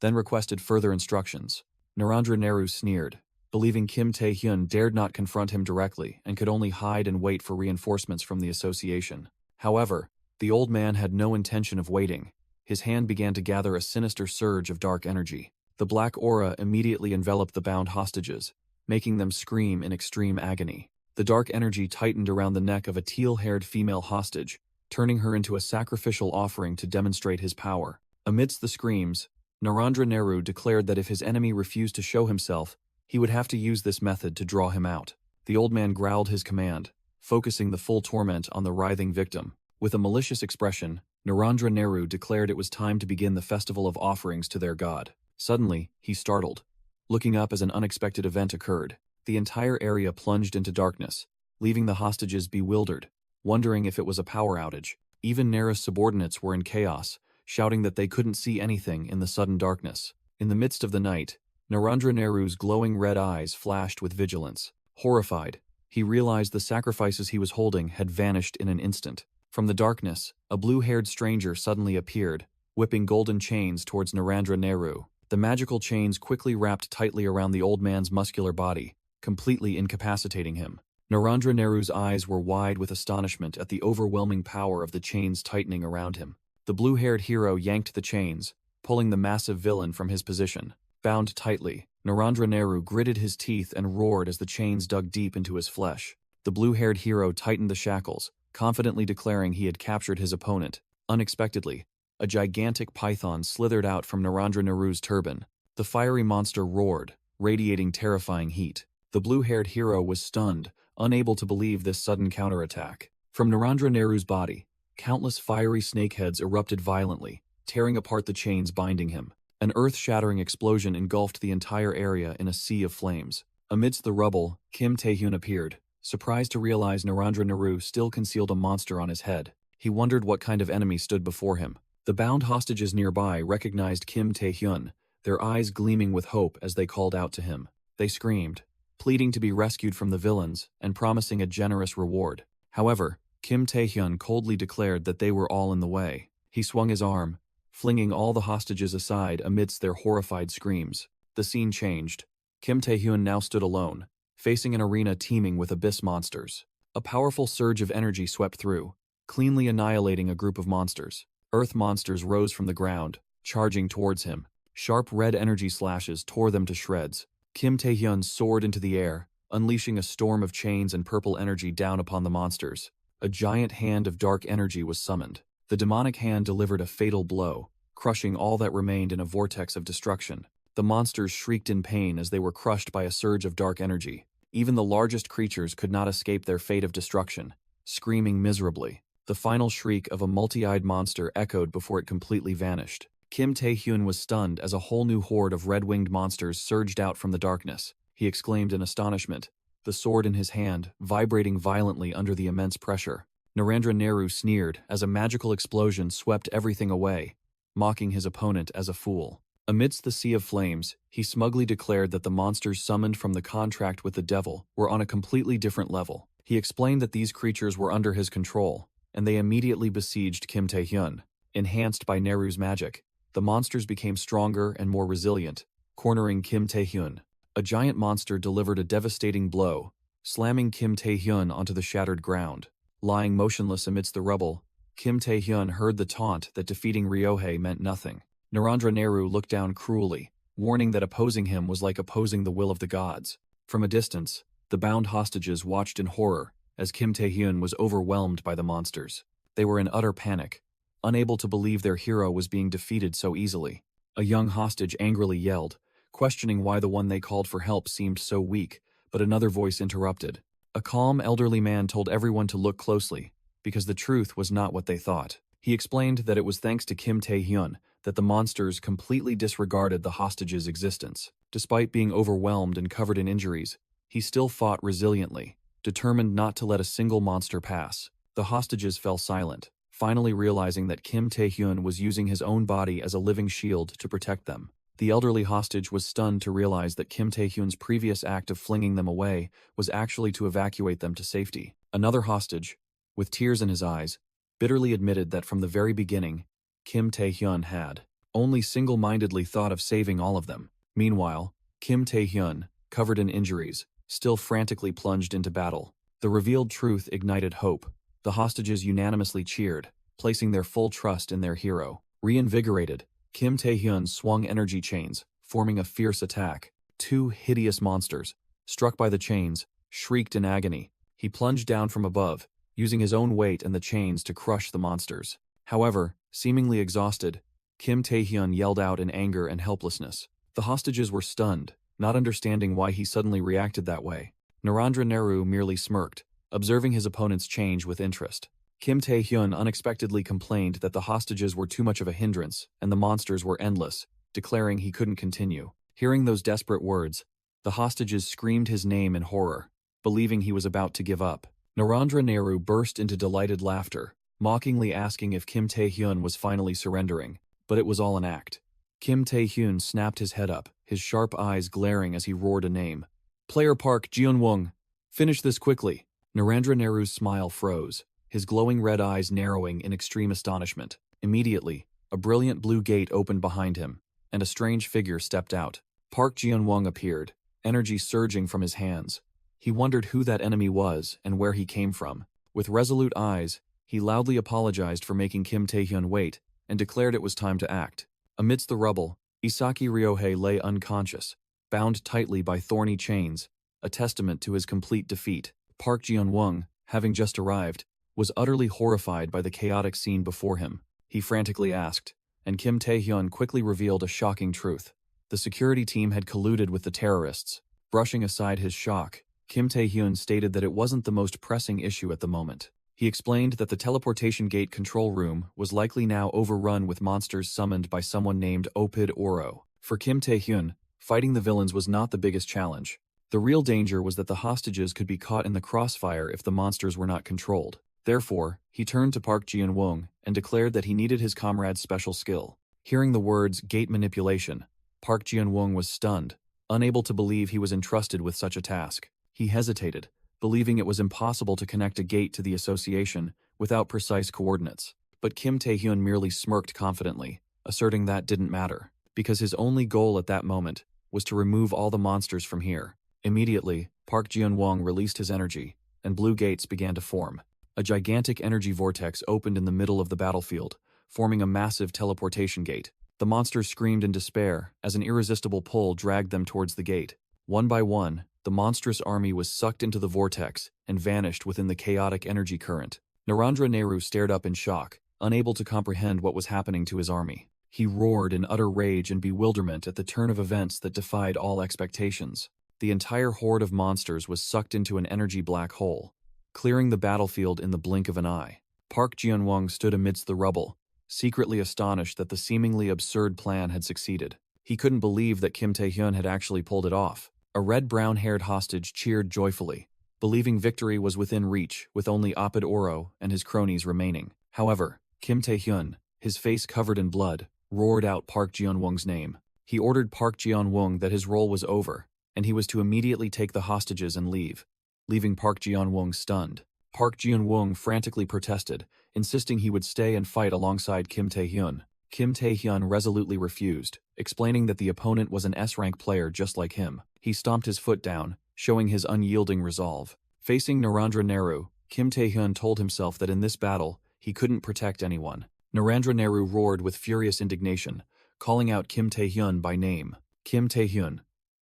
then requested further instructions. Narendra Nehru sneered, believing Kim Tae-hyun dared not confront him directly and could only hide and wait for reinforcements from the association. However, the old man had no intention of waiting. His hand began to gather a sinister surge of dark energy. The black aura immediately enveloped the bound hostages, making them scream in extreme agony. The dark energy tightened around the neck of a teal-haired female hostage, turning her into a sacrificial offering to demonstrate his power. Amidst the screams, Narendra Nehru declared that if his enemy refused to show himself, he would have to use this method to draw him out. The old man growled his command, focusing the full torment on the writhing victim. With a malicious expression, Narendra Nehru declared it was time to begin the festival of offerings to their god. Suddenly, he startled, looking up as an unexpected event occurred. The entire area plunged into darkness, leaving the hostages bewildered, wondering if it was a power outage. Even Nehru's subordinates were in chaos, shouting that they couldn't see anything in the sudden darkness. In the midst of the night, Narendra Nehru's glowing red eyes flashed with vigilance. Horrified, he realized the sacrifices he was holding had vanished in an instant. From the darkness, a blue-haired stranger suddenly appeared, whipping golden chains towards Narendra Nehru. The magical chains quickly wrapped tightly around the old man's muscular body, completely incapacitating him. Narendra Nehru's eyes were wide with astonishment at the overwhelming power of the chains tightening around him. The blue-haired hero yanked the chains, pulling the massive villain from his position. Bound tightly, Narendra Nehru gritted his teeth and roared as the chains dug deep into his flesh. The blue-haired hero tightened the shackles, confidently declaring he had captured his opponent. Unexpectedly, a gigantic python slithered out from Narendra Nehru's turban. The fiery monster roared, radiating terrifying heat. The blue-haired hero was stunned, unable to believe this sudden counterattack. From Narendra Nehru's body, countless fiery snakeheads erupted violently, tearing apart the chains binding him. An earth-shattering explosion engulfed the entire area in a sea of flames. Amidst the rubble, Kim Tae-hyun appeared, surprised to realize Narendra Nehru still concealed a monster on his head. He wondered what kind of enemy stood before him. The bound hostages nearby recognized Kim Tae-hyun, their eyes gleaming with hope as they called out to him. They screamed, pleading to be rescued from the villains and promising a generous reward. However, Kim Tae-hyun coldly declared that they were all in the way. He swung his arm, flinging all the hostages aside amidst their horrified screams. The scene changed. Kim Tae-hyun now stood alone, facing an arena teeming with abyss monsters. A powerful surge of energy swept through, cleanly annihilating a group of monsters. Earth monsters rose from the ground, charging towards him. Sharp red energy slashes tore them to shreds. Kim Tae-hyun soared into the air, unleashing a storm of chains and purple energy down upon the monsters. A giant hand of dark energy was summoned. The demonic hand delivered a fatal blow, crushing all that remained in a vortex of destruction. The monsters shrieked in pain as they were crushed by a surge of dark energy. Even the largest creatures could not escape their fate of destruction, screaming miserably. The final shriek of a multi-eyed monster echoed before it completely vanished. Kim Tae-hyun was stunned as a whole new horde of red-winged monsters surged out from the darkness. He exclaimed in astonishment, the sword in his hand vibrating violently under the immense pressure. Narendra Nehru sneered as a magical explosion swept everything away, mocking his opponent as a fool. Amidst the sea of flames, he smugly declared that the monsters summoned from the contract with the devil were on a completely different level. He explained that these creatures were under his control, and they immediately besieged Kim Tae-hyun. Enhanced by Nehru's magic, the monsters became stronger and more resilient, cornering Kim Tae-hyun. A giant monster delivered a devastating blow, slamming Kim Tae-hyun onto the shattered ground. Lying motionless amidst the rubble, Kim Tae-hyun heard the taunt that defeating Ryohei meant nothing. Narendra Nehru looked down cruelly, warning that opposing him was like opposing the will of the gods. From a distance, the bound hostages watched in horror as Kim Tae-hyun was overwhelmed by the monsters. They were in utter panic, unable to believe their hero was being defeated so easily. A young hostage angrily yelled, questioning why the one they called for help seemed so weak, but another voice interrupted. A calm elderly man told everyone to look closely, because the truth was not what they thought. He explained that it was thanks to Kim Tae-hyun that the monsters completely disregarded the hostages' existence. Despite being overwhelmed and covered in injuries, he still fought resiliently, determined not to let a single monster pass. The hostages fell silent, finally realizing that Kim Tae-hyun was using his own body as a living shield to protect them. The elderly hostage was stunned to realize that Kim Tae-hyun's previous act of flinging them away was actually to evacuate them to safety. Another hostage, with tears in his eyes, bitterly admitted that from the very beginning, Kim Tae-hyun had only single-mindedly thought of saving all of them. Meanwhile, Kim Tae-hyun, covered in injuries, still frantically plunged into battle. The revealed truth ignited hope. The hostages unanimously cheered, placing their full trust in their hero. Reinvigorated, Kim Tae-hyun swung energy chains, forming a fierce attack. Two hideous monsters, struck by the chains, shrieked in agony. He plunged down from above, using his own weight and the chains to crush the monsters. However, seemingly exhausted, Kim Tae-hyun yelled out in anger and helplessness. The hostages were stunned, not understanding why he suddenly reacted that way. Narendra Nehru merely smirked, observing his opponent's change with interest. Kim Tae-hyun unexpectedly complained that the hostages were too much of a hindrance and the monsters were endless, declaring he couldn't continue. Hearing those desperate words, the hostages screamed his name in horror, believing he was about to give up. Narendra Nehru burst into delighted laughter, mockingly asking if Kim Tae-hyun was finally surrendering, but it was all an act. Kim Tae-hyun snapped his head up, his sharp eyes glaring as he roared a name. "Player Park Ji-won. Finish this quickly." Narendra Neru's smile froze, his glowing red eyes narrowing in extreme astonishment. Immediately, a brilliant blue gate opened behind him, and a strange figure stepped out. Park Ji-won appeared, energy surging from his hands. He wondered who that enemy was and where he came from. With resolute eyes, he loudly apologized for making Kim Tae-hyun wait and declared it was time to act. Amidst the rubble, Isaki Ryohei lay unconscious, bound tightly by thorny chains, a testament to his complete defeat. Park Ji-won, having just arrived, was utterly horrified by the chaotic scene before him. He frantically asked, and Kim Tae-hyun quickly revealed a shocking truth. The security team had colluded with the terrorists. Brushing aside his shock, Kim Tae-hyun stated that it wasn't the most pressing issue at the moment. He explained that the teleportation gate control room was likely now overrun with monsters summoned by someone named Opid Oro. For Kim Tae-hyun, fighting the villains was not the biggest challenge. The real danger was that the hostages could be caught in the crossfire if the monsters were not controlled. Therefore, he turned to Park Ji-won and declared that he needed his comrade's special skill. Hearing the words gate manipulation, Park Ji-won was stunned, unable to believe he was entrusted with such a task. He hesitated, believing it was impossible to connect a gate to the association without precise coordinates. But Kim Tae-hyun merely smirked confidently, asserting that didn't matter, because his only goal at that moment was to remove all the monsters from here. Immediately, Park Ji-won released his energy, and blue gates began to form. A gigantic energy vortex opened in the middle of the battlefield, forming a massive teleportation gate. The monsters screamed in despair as an irresistible pull dragged them towards the gate. One by one, the monstrous army was sucked into the vortex and vanished within the chaotic energy current. Narendra Nehru stared up in shock, unable to comprehend what was happening to his army. He roared in utter rage and bewilderment at the turn of events that defied all expectations. The entire horde of monsters was sucked into an energy black hole, clearing the battlefield in the blink of an eye. Park Ji-won stood amidst the rubble, secretly astonished that the seemingly absurd plan had succeeded. He couldn't believe that Kim Tae-hyun had actually pulled it off. A red brown-haired hostage cheered joyfully, believing victory was within reach with only Opid Oro and his cronies remaining. However, Kim Tae-hyun, his face covered in blood, roared out Park Ji-won's name. He ordered Park Ji-won that his role was over, and he was to immediately take the hostages and leave, leaving Park Ji-won stunned. Park Ji-won frantically protested, insisting he would stay and fight alongside Kim Tae-hyun. Kim Tae-hyun resolutely refused, explaining that the opponent was an S-rank player just like him. He stomped his foot down, showing his unyielding resolve. Facing Narendra Nehru, Kim Tae-hyun told himself that in this battle, he couldn't protect anyone. Narendra Nehru roared with furious indignation, calling out Kim Tae-hyun by name. Kim Tae-hyun,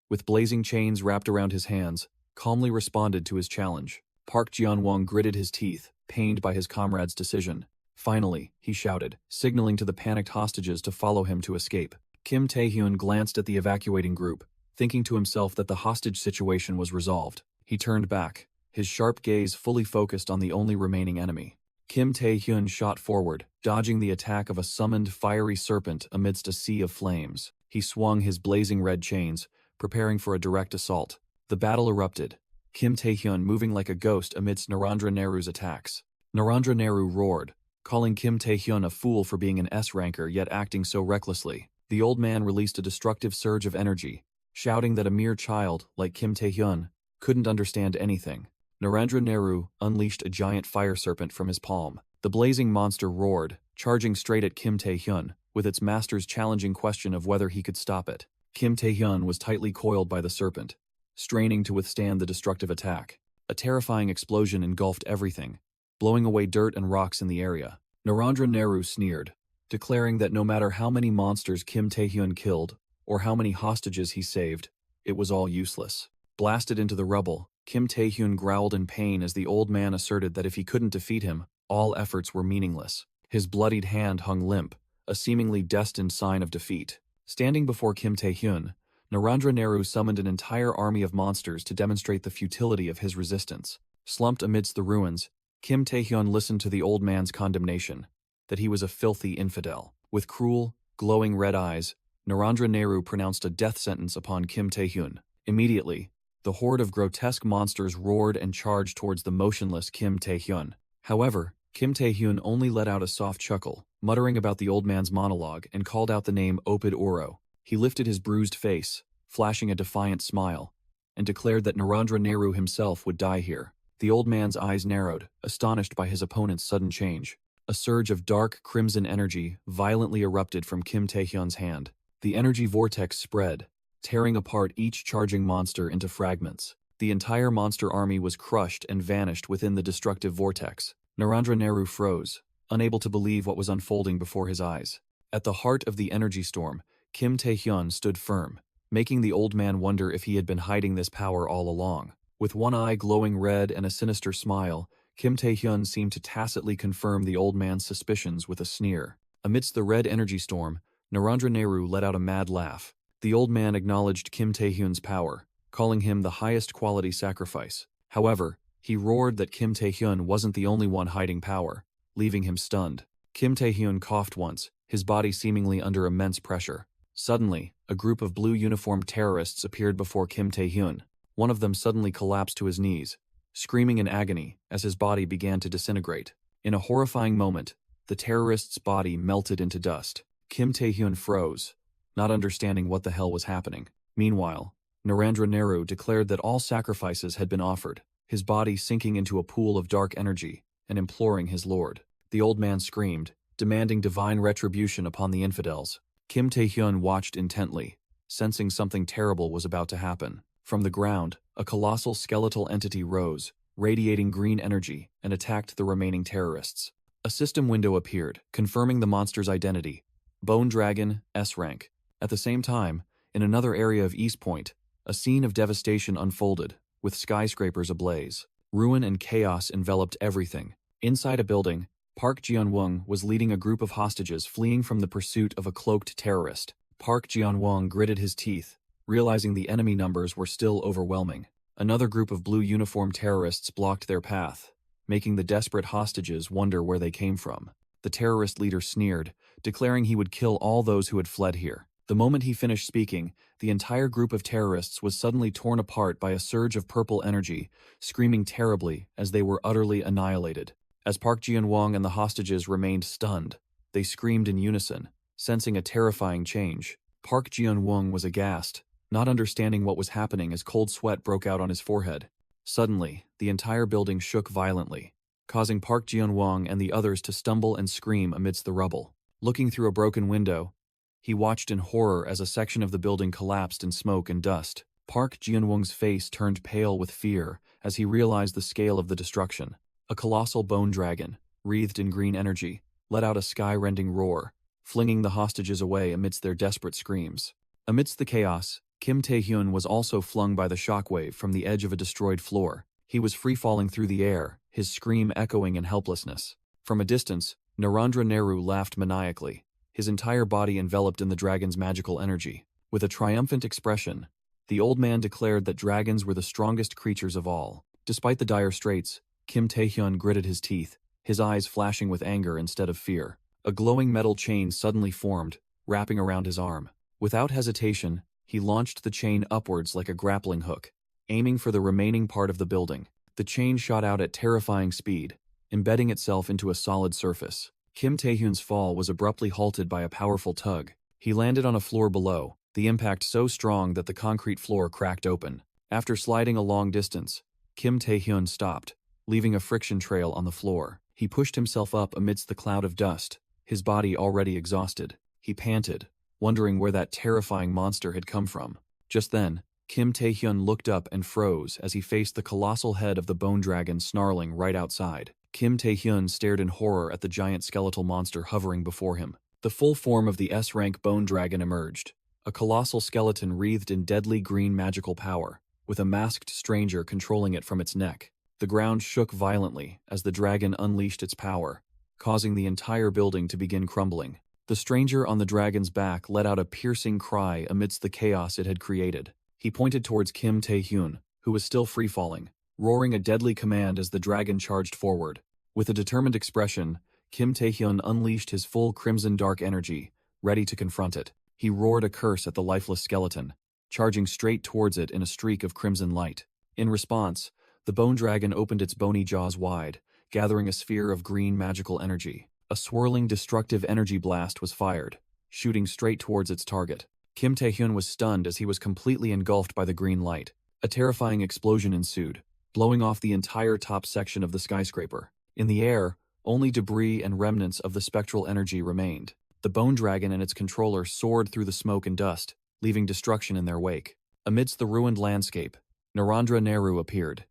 with blazing chains wrapped around his hands, calmly responded to his challenge. Park Ji-won gritted his teeth, pained by his comrade's decision. Finally, he shouted, signaling to the panicked hostages to follow him to escape. Kim Tae-hyun glanced at the evacuating group, thinking to himself that the hostage situation was resolved. He turned back, his sharp gaze fully focused on the only remaining enemy. Kim Tae-hyun shot forward, dodging the attack of a summoned fiery serpent amidst a sea of flames. He swung his blazing red chains, preparing for a direct assault. The battle erupted, Kim Tae-hyun moving like a ghost amidst Narendra Nehru's attacks. Narendra Nehru roared, calling Kim Tae-hyun a fool for being an S-ranker yet acting so recklessly. The old man released a destructive surge of energy, shouting that a mere child, like Kim Tae-hyun, couldn't understand anything. Narendra Nehru unleashed a giant fire serpent from his palm. The blazing monster roared, charging straight at Kim Tae-hyun, with its master's challenging question of whether he could stop it. Kim Tae-hyun was tightly coiled by the serpent, straining to withstand the destructive attack. A terrifying explosion engulfed everything, blowing away dirt and rocks in the area. Narendra Nehru sneered, declaring that no matter how many monsters Kim Tae-hyun killed, or how many hostages he saved, it was all useless. Blasted into the rubble, Kim Tae-hyun growled in pain as the old man asserted that if he couldn't defeat him, all efforts were meaningless. His bloodied hand hung limp, a seemingly destined sign of defeat. Standing before Kim Tae-hyun, Narendra Nehru summoned an entire army of monsters to demonstrate the futility of his resistance. Slumped amidst the ruins, Kim Tae-hyun listened to the old man's condemnation, that he was a filthy infidel. With cruel, glowing red eyes, Narendra Nehru pronounced a death sentence upon Kim Tae-hyun. Immediately, the horde of grotesque monsters roared and charged towards the motionless Kim Tae-hyun. However, Kim Tae-hyun only let out a soft chuckle, muttering about the old man's monologue, and called out the name Opid Oro. He lifted his bruised face, flashing a defiant smile, and declared that Narendra Nehru himself would die here. The old man's eyes narrowed, astonished by his opponent's sudden change. A surge of dark crimson energy violently erupted from Kim Tae-hyun's hand. The energy vortex spread, tearing apart each charging monster into fragments. The entire monster army was crushed and vanished within the destructive vortex. Narendra Nehru froze, unable to believe what was unfolding before his eyes. At the heart of the energy storm, Kim Tae-hyun stood firm, making the old man wonder if he had been hiding this power all along. With one eye glowing red and a sinister smile, Kim Tae-hyun seemed to tacitly confirm the old man's suspicions with a sneer. Amidst the red energy storm, Narendra Nehru let out a mad laugh. The old man acknowledged Kim Tae-hyun's power, calling him the highest quality sacrifice. However, he roared that Kim Tae-hyun wasn't the only one hiding power, leaving him stunned. Kim Tae-hyun coughed once, his body seemingly under immense pressure. Suddenly, a group of blue-uniformed terrorists appeared before Kim Tae-hyun. One of them suddenly collapsed to his knees, screaming in agony as his body began to disintegrate. In a horrifying moment, the terrorist's body melted into dust. Kim Tae-hyun froze, not understanding what the hell was happening. Meanwhile, Narendra Nehru declared that all sacrifices had been offered, his body sinking into a pool of dark energy and imploring his lord. The old man screamed, demanding divine retribution upon the infidels. Kim Tae-hyun watched intently, sensing something terrible was about to happen. From the ground, a colossal skeletal entity rose, radiating green energy, and attacked the remaining terrorists. A system window appeared, confirming the monster's identity: Bone Dragon, S rank. At the same time, in another area of East Point, a scene of devastation unfolded, with skyscrapers ablaze. Ruin and chaos enveloped everything. Inside a building, Park Jeon-won was leading a group of hostages fleeing from the pursuit of a cloaked terrorist. Park Jeon-won gritted his teeth, realizing the enemy numbers were still overwhelming. Another group of blue-uniformed terrorists blocked their path, making the desperate hostages wonder where they came from. The terrorist leader sneered, declaring he would kill all those who had fled here. The moment he finished speaking, the entire group of terrorists was suddenly torn apart by a surge of purple energy, screaming terribly as they were utterly annihilated. As Park Jeon-won and the hostages remained stunned, they screamed in unison, sensing a terrifying change. Park Jeon-won was aghast, not understanding what was happening as cold sweat broke out on his forehead. Suddenly, the entire building shook violently, causing Park Jeon-won and the others to stumble and scream amidst the rubble. Looking through a broken window, he watched in horror as a section of the building collapsed in smoke and dust. Park Jeon-won's face turned pale with fear as he realized the scale of the destruction. A colossal bone dragon, wreathed in green energy, let out a sky-rending roar, flinging the hostages away amidst their desperate screams. Amidst the chaos, Kim Tae-hyun was also flung by the shockwave from the edge of a destroyed floor. He was free-falling through the air, his scream echoing in helplessness. From a distance, Narendra Nehru laughed maniacally, his entire body enveloped in the dragon's magical energy. With a triumphant expression, the old man declared that dragons were the strongest creatures of all. Despite the dire straits, Kim Tae-hyun gritted his teeth, his eyes flashing with anger instead of fear. A glowing metal chain suddenly formed, wrapping around his arm. Without hesitation, he launched the chain upwards like a grappling hook, aiming for the remaining part of the building. The chain shot out at terrifying speed, embedding itself into a solid surface. Kim Tae-hyun's fall was abruptly halted by a powerful tug. He landed on a floor below, the impact so strong that the concrete floor cracked open. After sliding a long distance, Kim Tae-hyun stopped, leaving a friction trail on the floor. He pushed himself up amidst the cloud of dust, his body already exhausted. He panted, wondering where that terrifying monster had come from. Just then, Kim Tae-hyun looked up and froze as he faced the colossal head of the bone dragon snarling right outside. Kim Tae-hyun stared in horror at the giant skeletal monster hovering before him. The full form of the S-rank bone dragon emerged, a colossal skeleton wreathed in deadly green magical power, with a masked stranger controlling it from its neck. The ground shook violently as the dragon unleashed its power, causing the entire building to begin crumbling. The stranger on the dragon's back let out a piercing cry amidst the chaos it had created. He pointed towards Kim Tae-hyun, who was still free-falling, roaring a deadly command as the dragon charged forward. With a determined expression, Kim Tae-hyun unleashed his full crimson dark energy, ready to confront it. He roared a curse at the lifeless skeleton, charging straight towards it in a streak of crimson light. In response, the bone dragon opened its bony jaws wide, gathering a sphere of green magical energy. A swirling, destructive energy blast was fired, shooting straight towards its target. Kim Tae-hyun was stunned as he was completely engulfed by the green light. A terrifying explosion ensued, blowing off the entire top section of the skyscraper. In the air, only debris and remnants of the spectral energy remained. The bone dragon and its controller soared through the smoke and dust, leaving destruction in their wake. Amidst the ruined landscape, Narendra Nehru appeared,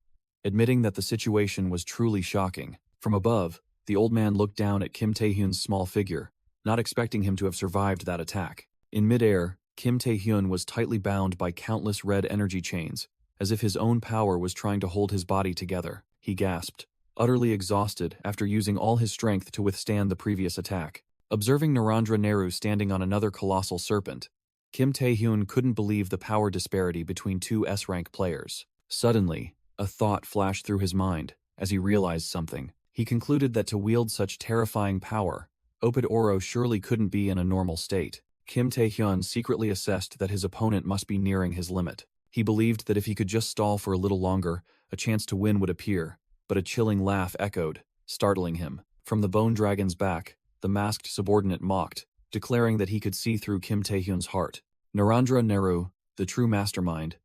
admitting that the situation was truly shocking. From above, the old man looked down at Kim Tae-hyun's small figure, not expecting him to have survived that attack. In midair, Kim Tae-hyun was tightly bound by countless red energy chains, as if his own power was trying to hold his body together. He gasped, utterly exhausted after using all his strength to withstand the previous attack. Observing Narendra Nehru standing on another colossal serpent, Kim Tae-hyun couldn't believe the power disparity between two S-rank players. Suddenly, a thought flashed through his mind as he realized something. He concluded that to wield such terrifying power, Oped Oro surely couldn't be in a normal state. Kim Tae-hyun secretly assessed that his opponent must be nearing his limit. He believed that if he could just stall for a little longer, a chance to win would appear, but a chilling laugh echoed, startling him. From the bone dragon's back, the masked subordinate mocked, declaring that he could see through Kim Tae-hyun's heart. Narendra Nehru, the true mastermind,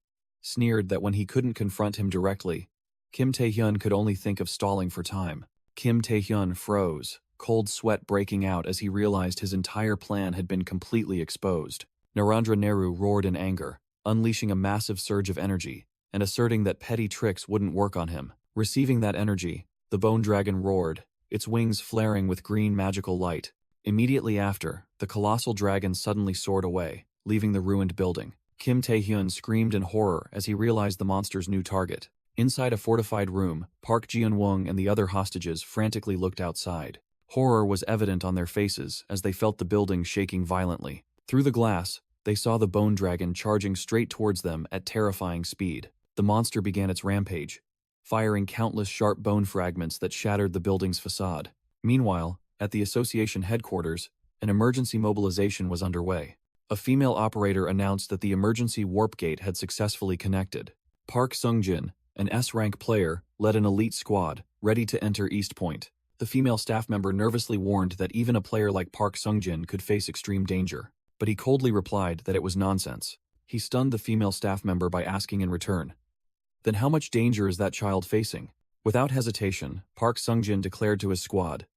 sneered that when he couldn't confront him directly, Kim Tae-hyun could only think of stalling for time. Kim Tae-hyun froze, cold sweat breaking out as he realized his entire plan had been completely exposed. Narendra Nehru roared in anger, unleashing a massive surge of energy, and asserting that petty tricks wouldn't work on him. Receiving that energy, the bone dragon roared, its wings flaring with green magical light. Immediately after, the colossal dragon suddenly soared away, leaving the ruined building. Kim Tae-hyun screamed in horror as he realized the monster's new target. Inside a fortified room, Park Ji-won and the other hostages frantically looked outside. Horror was evident on their faces as they felt the building shaking violently. Through the glass, they saw the bone dragon charging straight towards them at terrifying speed. The monster began its rampage, firing countless sharp bone fragments that shattered the building's facade. Meanwhile, at the association headquarters, an emergency mobilization was underway. A female operator announced that the emergency warp gate had successfully connected. Park Sung-jin, an S-rank player, led an elite squad, ready to enter East Point. The female staff member nervously warned that even a player like Park Sung-jin could face extreme danger, but he coldly replied that it was nonsense. He stunned the female staff member by asking in return, "Then how much danger is that child facing?" Without hesitation, Park Sung-jin declared to his squad,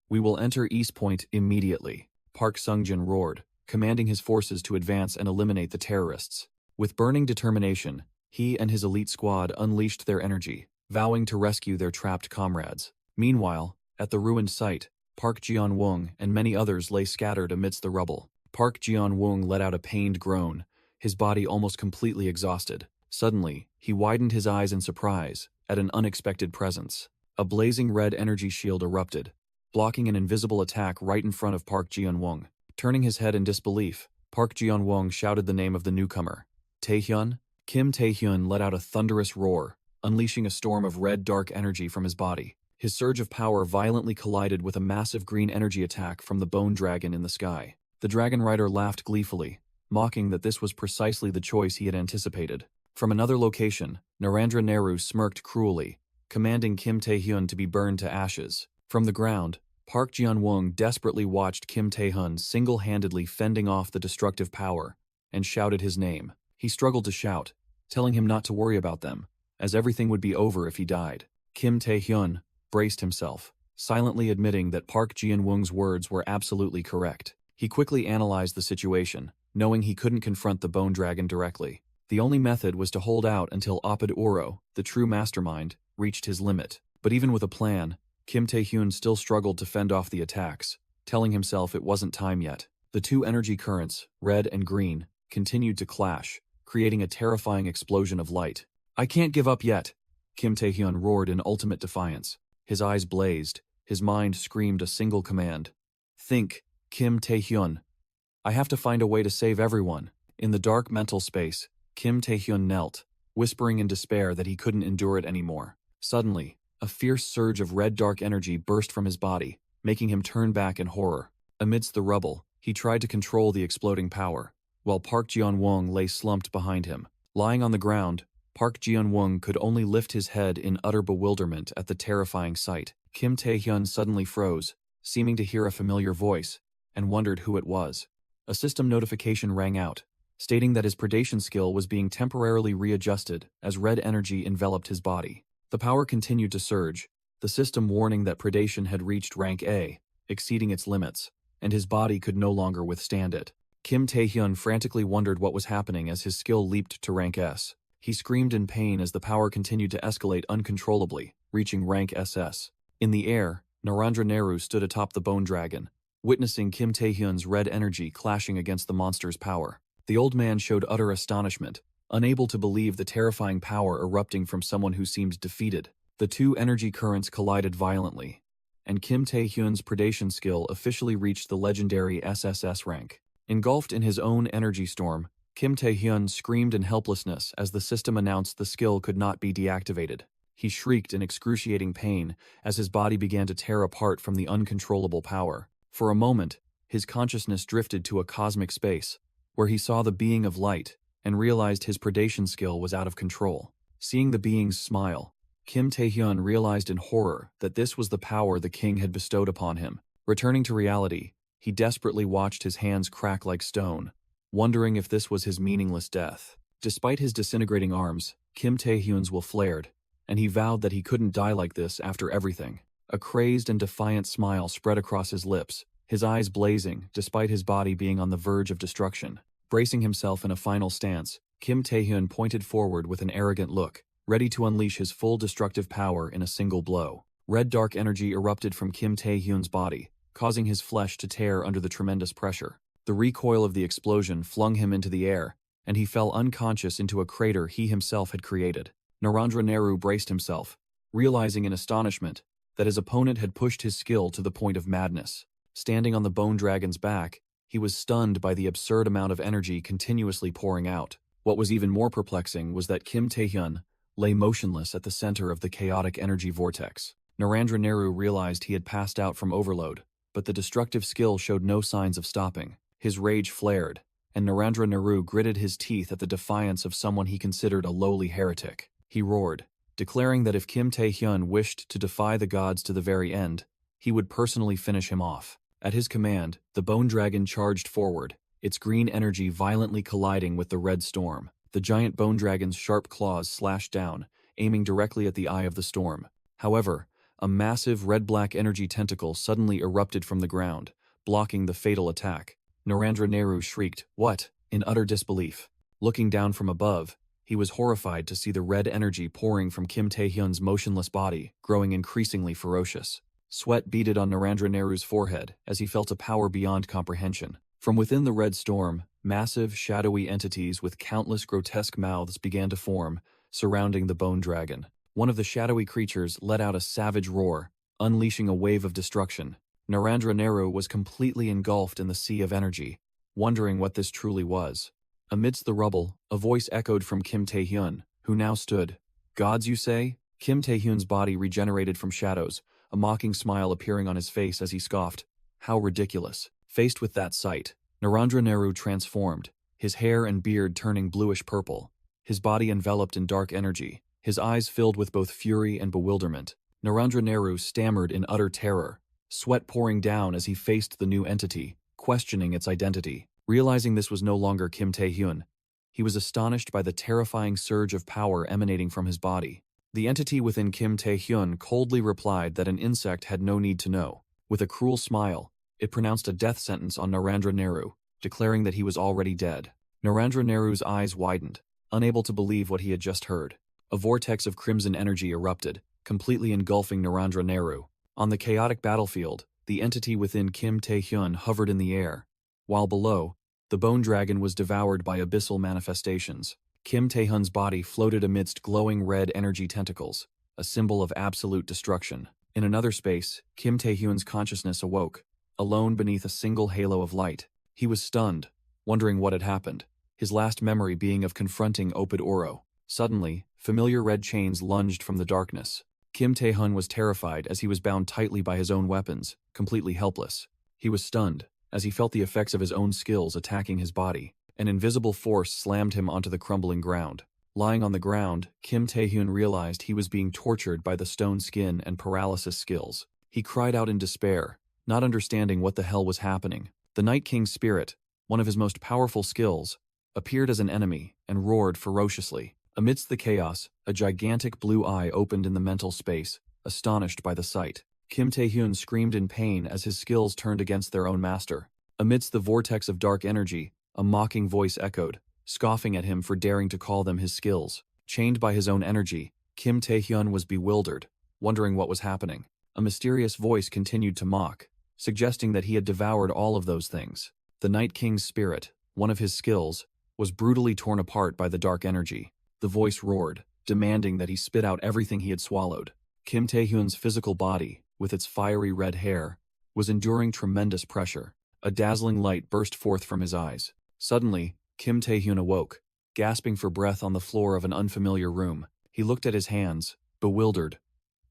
"We will enter East Point immediately." Park Sung-jin roared, commanding his forces to advance and eliminate the terrorists. With burning determination, he and his elite squad unleashed their energy, vowing to rescue their trapped comrades. Meanwhile, at the ruined site, Park Ji-won and many others lay scattered amidst the rubble. Park Ji-won let out a pained groan, his body almost completely exhausted. Suddenly, he widened his eyes in surprise at an unexpected presence. A blazing red energy shield erupted, blocking an invisible attack right in front of Park Ji-won. Turning his head in disbelief, Park Ji-won shouted the name of the newcomer. "Tae-hyun?" Kim Tae-hyun let out a thunderous roar, unleashing a storm of red dark energy from his body. His surge of power violently collided with a massive green energy attack from the bone dragon in the sky. The dragon rider laughed gleefully, mocking that this was precisely the choice he had anticipated. From another location, Narendra Nehru smirked cruelly, commanding Kim Tae-hyun to be burned to ashes. From the ground, Park Ji-won desperately watched Kim Tae-hyun single-handedly fending off the destructive power, and shouted his name. He struggled to shout, telling him not to worry about them, as everything would be over if he died. Kim Tae-hyun braced himself, silently admitting that Park Ji-won's words were absolutely correct. He quickly analyzed the situation, knowing he couldn't confront the bone dragon directly. The only method was to hold out until Oped Oro, the true mastermind, reached his limit. But even with a plan, Kim Tae-hyun still struggled to fend off the attacks, telling himself it wasn't time yet. The two energy currents, red and green, continued to clash, creating a terrifying explosion of light. "I can't give up yet," Kim Tae-hyun roared in ultimate defiance. His eyes blazed, his mind screamed a single command. "Think, Kim Tae-hyun. I have to find a way to save everyone." In the dark mental space, Kim Tae-hyun knelt, whispering in despair that he couldn't endure it anymore. Suddenly, a fierce surge of red dark energy burst from his body, making him turn back in horror. Amidst the rubble, he tried to control the exploding power, while Park Ji-won lay slumped behind him. Lying on the ground, Park Ji-won could only lift his head in utter bewilderment at the terrifying sight. Kim Tae-hyun suddenly froze, seeming to hear a familiar voice, and wondered who it was. A system notification rang out, stating that his predation skill was being temporarily readjusted as red energy enveloped his body. The power continued to surge, the system warning that predation had reached rank A, exceeding its limits, and his body could no longer withstand it. Kim Tae-hyun frantically wondered what was happening as his skill leaped to rank S. He screamed in pain as the power continued to escalate uncontrollably, reaching rank SS. In the air, Narendra Nehru stood atop the bone dragon, witnessing Kim Tae-hyun's red energy clashing against the monster's power. The old man showed utter astonishment, unable to believe the terrifying power erupting from someone who seemed defeated. The two energy currents collided violently, and Kim Tae-hyun's predation skill officially reached the legendary SSS rank. Engulfed in his own energy storm, Kim Tae-hyun screamed in helplessness as the system announced the skill could not be deactivated. He shrieked in excruciating pain as his body began to tear apart from the uncontrollable power. For a moment, his consciousness drifted to a cosmic space, where he saw the being of light and realized his predation skill was out of control. Seeing the being's smile, Kim Tae-hyun realized in horror that this was the power the king had bestowed upon him. Returning to reality, he desperately watched his hands crack like stone, wondering if this was his meaningless death. Despite his disintegrating arms, Kim Tae-hyun's will flared, and he vowed that he couldn't die like this after everything. A crazed and defiant smile spread across his lips, his eyes blazing despite his body being on the verge of destruction. Bracing himself in a final stance, Kim Tae-hyun pointed forward with an arrogant look, ready to unleash his full destructive power in a single blow. Red dark energy erupted from Kim Tae-hyun's body, causing his flesh to tear under the tremendous pressure. The recoil of the explosion flung him into the air, and he fell unconscious into a crater he himself had created. Narendra Nehru braced himself, realizing in astonishment that his opponent had pushed his skill to the point of madness. Standing on the bone dragon's back, he was stunned by the absurd amount of energy continuously pouring out. What was even more perplexing was that Kim Tae-hyun lay motionless at the center of the chaotic energy vortex. Narendra Nehru realized he had passed out from overload, but the destructive skill showed no signs of stopping. His rage flared, and Narendra Nehru gritted his teeth at the defiance of someone he considered a lowly heretic. He roared, declaring that if Kim Tae-hyun wished to defy the gods to the very end, he would personally finish him off. At his command, the bone dragon charged forward, its green energy violently colliding with the red storm. The giant bone dragon's sharp claws slashed down, aiming directly at the eye of the storm. However, a massive red-black energy tentacle suddenly erupted from the ground, blocking the fatal attack. Narendra Nehru shrieked, "What?" in utter disbelief. Looking down from above, he was horrified to see the red energy pouring from Kim Tae-hyun's motionless body, growing increasingly ferocious. Sweat beaded on Narendra Nehru's forehead as he felt a power beyond comprehension. From within the red storm, massive, shadowy entities with countless grotesque mouths began to form, surrounding the bone dragon. One of the shadowy creatures let out a savage roar, unleashing a wave of destruction. Narendra Nehru was completely engulfed in the sea of energy, wondering what this truly was. Amidst the rubble, a voice echoed from Kim Tae-hyun, who now stood. "Gods, you say?" Kim Tae-hyun's body regenerated from shadows, a mocking smile appearing on his face as he scoffed. How ridiculous. Faced with that sight, Narendra Nehru transformed, his hair and beard turning bluish-purple, his body enveloped in dark energy, his eyes filled with both fury and bewilderment. Narendra Nehru stammered in utter terror, sweat pouring down as he faced the new entity, questioning its identity. Realizing this was no longer Kim Tae-hyun, he was astonished by the terrifying surge of power emanating from his body. The entity within Kim Tae-hyun coldly replied that an insect had no need to know. With a cruel smile, it pronounced a death sentence on Narendra Nehru, declaring that he was already dead. Narendra Nehru's eyes widened, unable to believe what he had just heard. A vortex of crimson energy erupted, completely engulfing Narendra Nehru. On the chaotic battlefield, the entity within Kim Tae-hyun hovered in the air, while below, the bone dragon was devoured by abyssal manifestations. Kim Tae-hyun's body floated amidst glowing red energy tentacles, a symbol of absolute destruction. In another space, Kim Tae-hyun's consciousness awoke, alone beneath a single halo of light. He was stunned, wondering what had happened, his last memory being of confronting Opid Oro. Suddenly, familiar red chains lunged from the darkness. Kim Tae-hyun was terrified as he was bound tightly by his own weapons, completely helpless. He was stunned, as he felt the effects of his own skills attacking his body. An invisible force slammed him onto the crumbling ground. Lying on the ground, Kim Tae-hyun realized he was being tortured by the stone skin and paralysis skills. He cried out in despair, not understanding what the hell was happening. The Night King's spirit, one of his most powerful skills, appeared as an enemy and roared ferociously. Amidst the chaos, a gigantic blue eye opened in the mental space, astonished by the sight. Kim Tae-hyun screamed in pain as his skills turned against their own master. Amidst the vortex of dark energy, a mocking voice echoed, scoffing at him for daring to call them his skills. Chained by his own energy, Kim Tae-hyun was bewildered, wondering what was happening. A mysterious voice continued to mock, suggesting that he had devoured all of those things. The Night King's spirit, one of his skills, was brutally torn apart by the dark energy. The voice roared, demanding that he spit out everything he had swallowed. Kim Tae-hyun's physical body, with its fiery red hair, was enduring tremendous pressure. A dazzling light burst forth from his eyes. Suddenly, Kim Tae-hyun awoke, gasping for breath on the floor of an unfamiliar room. He looked at his hands, bewildered,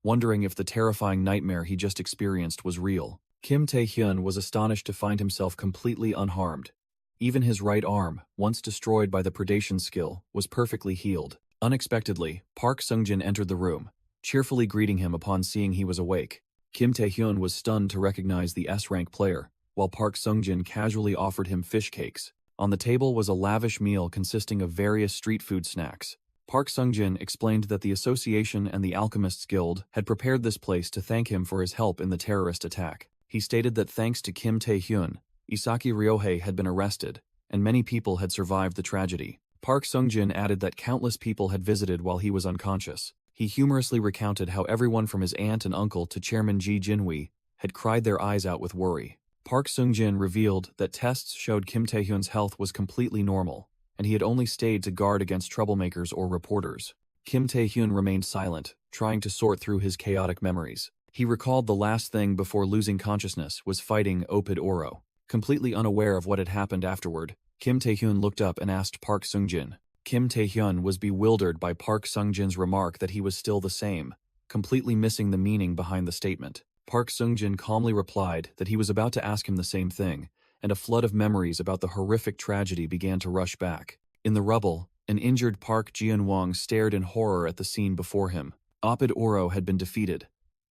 wondering if the terrifying nightmare he just experienced was real. Kim Tae-hyun was astonished to find himself completely unharmed. Even his right arm, once destroyed by the predation skill, was perfectly healed. Unexpectedly, Park Sung-jin entered the room, cheerfully greeting him upon seeing he was awake. Kim Tae-hyun was stunned to recognize the S-rank player, while Park Sung-jin casually offered him fish cakes. On the table was a lavish meal consisting of various street food snacks. Park Sung-jin explained that the association and the Alchemists Guild had prepared this place to thank him for his help in the terrorist attack. He stated that thanks to Kim Tae-hyun, Isaki Ryohei had been arrested, and many people had survived the tragedy. Park Sung-jin added that countless people had visited while he was unconscious. He humorously recounted how everyone from his aunt and uncle to Chairman Ji Jinwi had cried their eyes out with worry. Park Sung-jin revealed that tests showed Kim Tae-hyun's health was completely normal, and he had only stayed to guard against troublemakers or reporters. Kim Tae-hyun remained silent, trying to sort through his chaotic memories. He recalled the last thing before losing consciousness was fighting Opid Oro. Completely unaware of what had happened afterward, Kim Tae-hyun looked up and asked Park Sung-jin. Kim Tae-hyun was bewildered by Park Sung-jin's remark that he was still the same, completely missing the meaning behind the statement. Park Sung-jin calmly replied that he was about to ask him the same thing, and a flood of memories about the horrific tragedy began to rush back. In the rubble, an injured Park Ji-won stared in horror at the scene before him. Opid Oro had been defeated,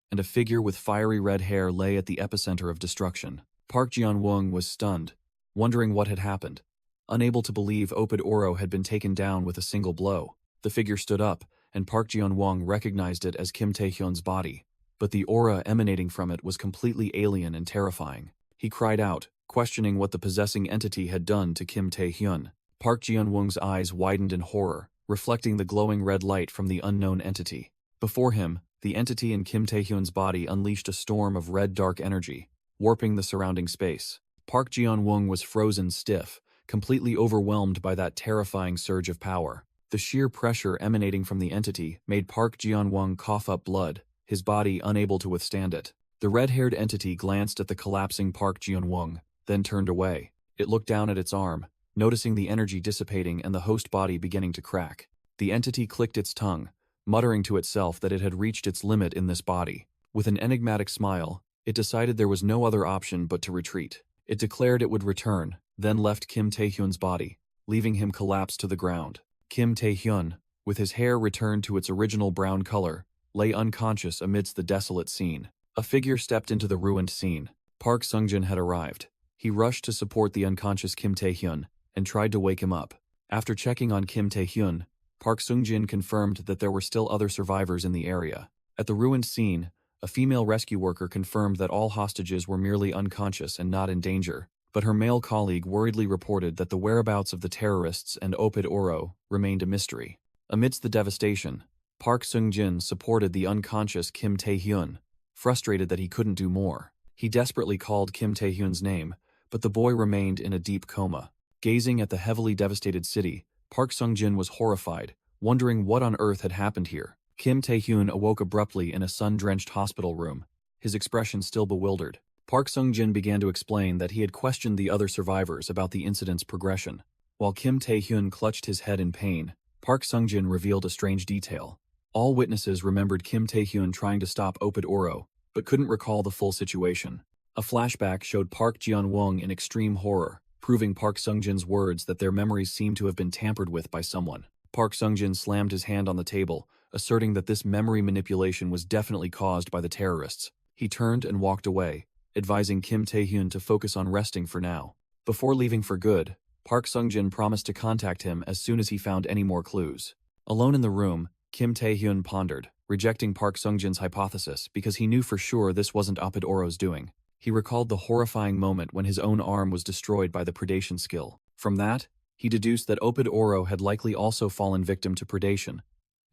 and a figure with fiery red hair lay at the epicenter of destruction. Park Ji-won was stunned, wondering what had happened. Unable to believe Opid Oro had been taken down with a single blow, the figure stood up, and Park Ji-won recognized it as Kim Tae-hyun's body. But the aura emanating from it was completely alien and terrifying. He cried out, questioning what the possessing entity had done to Kim Tae-hyun. Park Ji-won's eyes widened in horror, reflecting the glowing red light from the unknown entity. Before him, the entity in Kim Tae-hyun's body unleashed a storm of red dark energy, warping the surrounding space. Park Ji-won was frozen stiff, completely overwhelmed by that terrifying surge of power. The sheer pressure emanating from the entity made Park Ji-won cough up blood, his body unable to withstand it. The red-haired entity glanced at the collapsing Park Ji-won, then turned away. It looked down at its arm, noticing the energy dissipating and the host body beginning to crack. The entity clicked its tongue, muttering to itself that it had reached its limit in this body. With an enigmatic smile, it decided there was no other option but to retreat. It declared it would return, then left Kim Tae-hyun's body, leaving him collapsed to the ground. Kim Tae-hyun, with his hair returned to its original brown color, lay unconscious amidst the desolate scene. A figure stepped into the ruined scene. Park Sung-jin had arrived. He rushed to support the unconscious Kim Tae-hyun and tried to wake him up. After checking on Kim Tae-hyun, Park Sung-jin confirmed that there were still other survivors in the area. At the ruined scene, a female rescue worker confirmed that all hostages were merely unconscious and not in danger, but her male colleague worriedly reported that the whereabouts of the terrorists and Opid Oro remained a mystery. Amidst the devastation, Park Sung-jin supported the unconscious Kim Tae-hyun, frustrated that he couldn't do more. He desperately called Kim Tae-hyun's name, but the boy remained in a deep coma. Gazing at the heavily devastated city, Park Sung-jin was horrified, wondering what on earth had happened here. Kim Tae-hyun awoke abruptly in a sun-drenched hospital room, his expression still bewildered. Park Sung-jin began to explain that he had questioned the other survivors about the incident's progression. While Kim Tae-hyun clutched his head in pain, Park Sung-jin revealed a strange detail. All witnesses remembered Kim Tae-hyun trying to stop Opid Oro, but couldn't recall the full situation. A flashback showed Park Ji-won in extreme horror, proving Park Sung-jin's words that their memories seemed to have been tampered with by someone. Park Sung-jin slammed his hand on the table, asserting that this memory manipulation was definitely caused by the terrorists. He turned and walked away, advising Kim Tae-hyun to focus on resting for now. Before leaving for good, Park Sung-jin promised to contact him as soon as he found any more clues. Alone in the room, Kim Tae-hyun pondered, rejecting Park Sung-jin's hypothesis because he knew for sure this wasn't Oro's doing. He recalled the horrifying moment when his own arm was destroyed by the predation skill. From that, he deduced that Oro had likely also fallen victim to predation,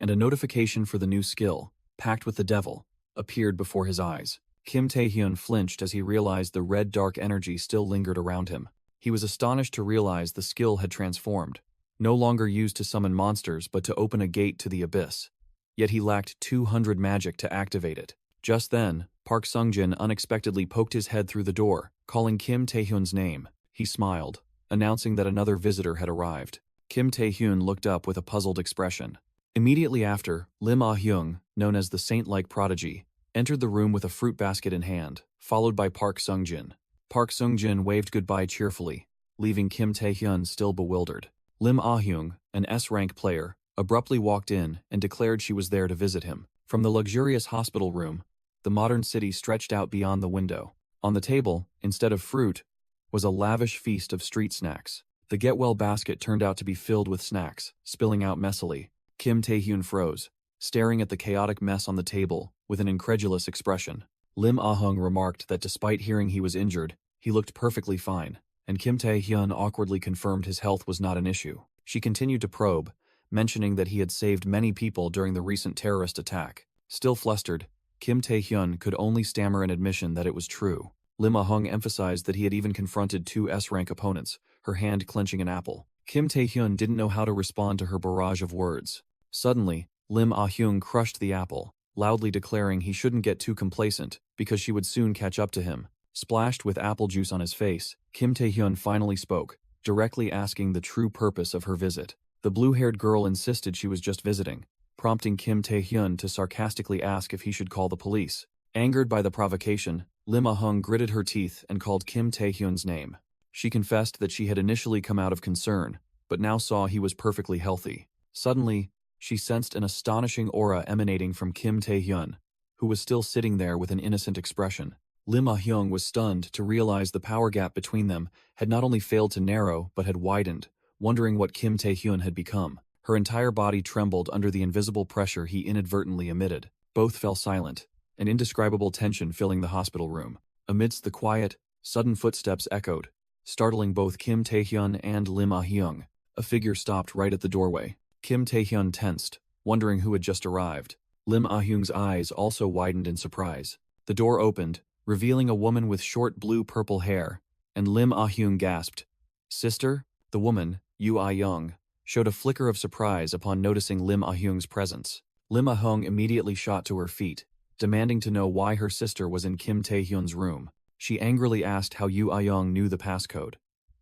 and a notification for the new skill, Pact with the Devil, appeared before his eyes. Kim Tae-hyun flinched as he realized the red dark energy still lingered around him. He was astonished to realize the skill had transformed, no longer used to summon monsters but to open a gate to the abyss. Yet he lacked 200 magic to activate it. Just then, Park Sung-jin unexpectedly poked his head through the door, calling Kim Tae-hyun's name. He smiled, announcing that another visitor had arrived. Kim Tae-hyun looked up with a puzzled expression. Immediately after, Lim Ah-hyung, known as the saint-like prodigy, entered the room with a fruit basket in hand, followed by Park Sung-jin. Park Sung-jin waved goodbye cheerfully, leaving Kim Tae-hyun still bewildered. Lim Ah-hyung, an S-rank player, abruptly walked in and declared she was there to visit him. From the luxurious hospital room, the modern city stretched out beyond the window. On the table, instead of fruit, was a lavish feast of street snacks. The get-well basket turned out to be filled with snacks, spilling out messily. Kim Tae-hyun froze, staring at the chaotic mess on the table with an incredulous expression. Lim Ah-hyung remarked that despite hearing he was injured, he looked perfectly fine, and Kim Tae-hyun awkwardly confirmed his health was not an issue. She continued to probe, mentioning that he had saved many people during the recent terrorist attack. Still flustered, Kim Tae-hyun could only stammer an admission that it was true. Lim Ah-hyung emphasized that he had even confronted 2 S-rank opponents, her hand clenching an apple. Kim Tae-hyun didn't know how to respond to her barrage of words. Suddenly, Lim Ah-hyung crushed the apple, loudly declaring he shouldn't get too complacent because she would soon catch up to him. Splashed with apple juice on his face, Kim Tae-hyun finally spoke, directly asking the true purpose of her visit. The blue-haired girl insisted she was just visiting, prompting Kim Tae-hyun to sarcastically ask if he should call the police. Angered by the provocation, Lim Ah-hyung gritted her teeth and called Kim Tae-hyun's name. She confessed that she had initially come out of concern, but now saw he was perfectly healthy. Suddenly, she sensed an astonishing aura emanating from Kim Tae-hyun, who was still sitting there with an innocent expression. Lim Ah-hyung was stunned to realize the power gap between them had not only failed to narrow but had widened, wondering what Kim Tae-hyun had become. Her entire body trembled under the invisible pressure he inadvertently emitted. Both fell silent, an indescribable tension filling the hospital room. Amidst the quiet, sudden footsteps echoed, startling both Kim Tae-hyun and Lim Ah-hyung. A figure stopped right at the doorway. Kim Tae-hyun tensed, wondering who had just arrived. Lim Ah-hyung's eyes also widened in surprise. The door opened, revealing a woman with short blue-purple hair, and Lim Ah-hyung gasped. "Sister?" The woman, Yu Ah-young, showed a flicker of surprise upon noticing Lim Ah-hyung's presence. Lim Ah-hyung immediately shot to her feet, demanding to know why her sister was in Kim Tae-hyun's room. She angrily asked how Yu Ah-young knew the passcode,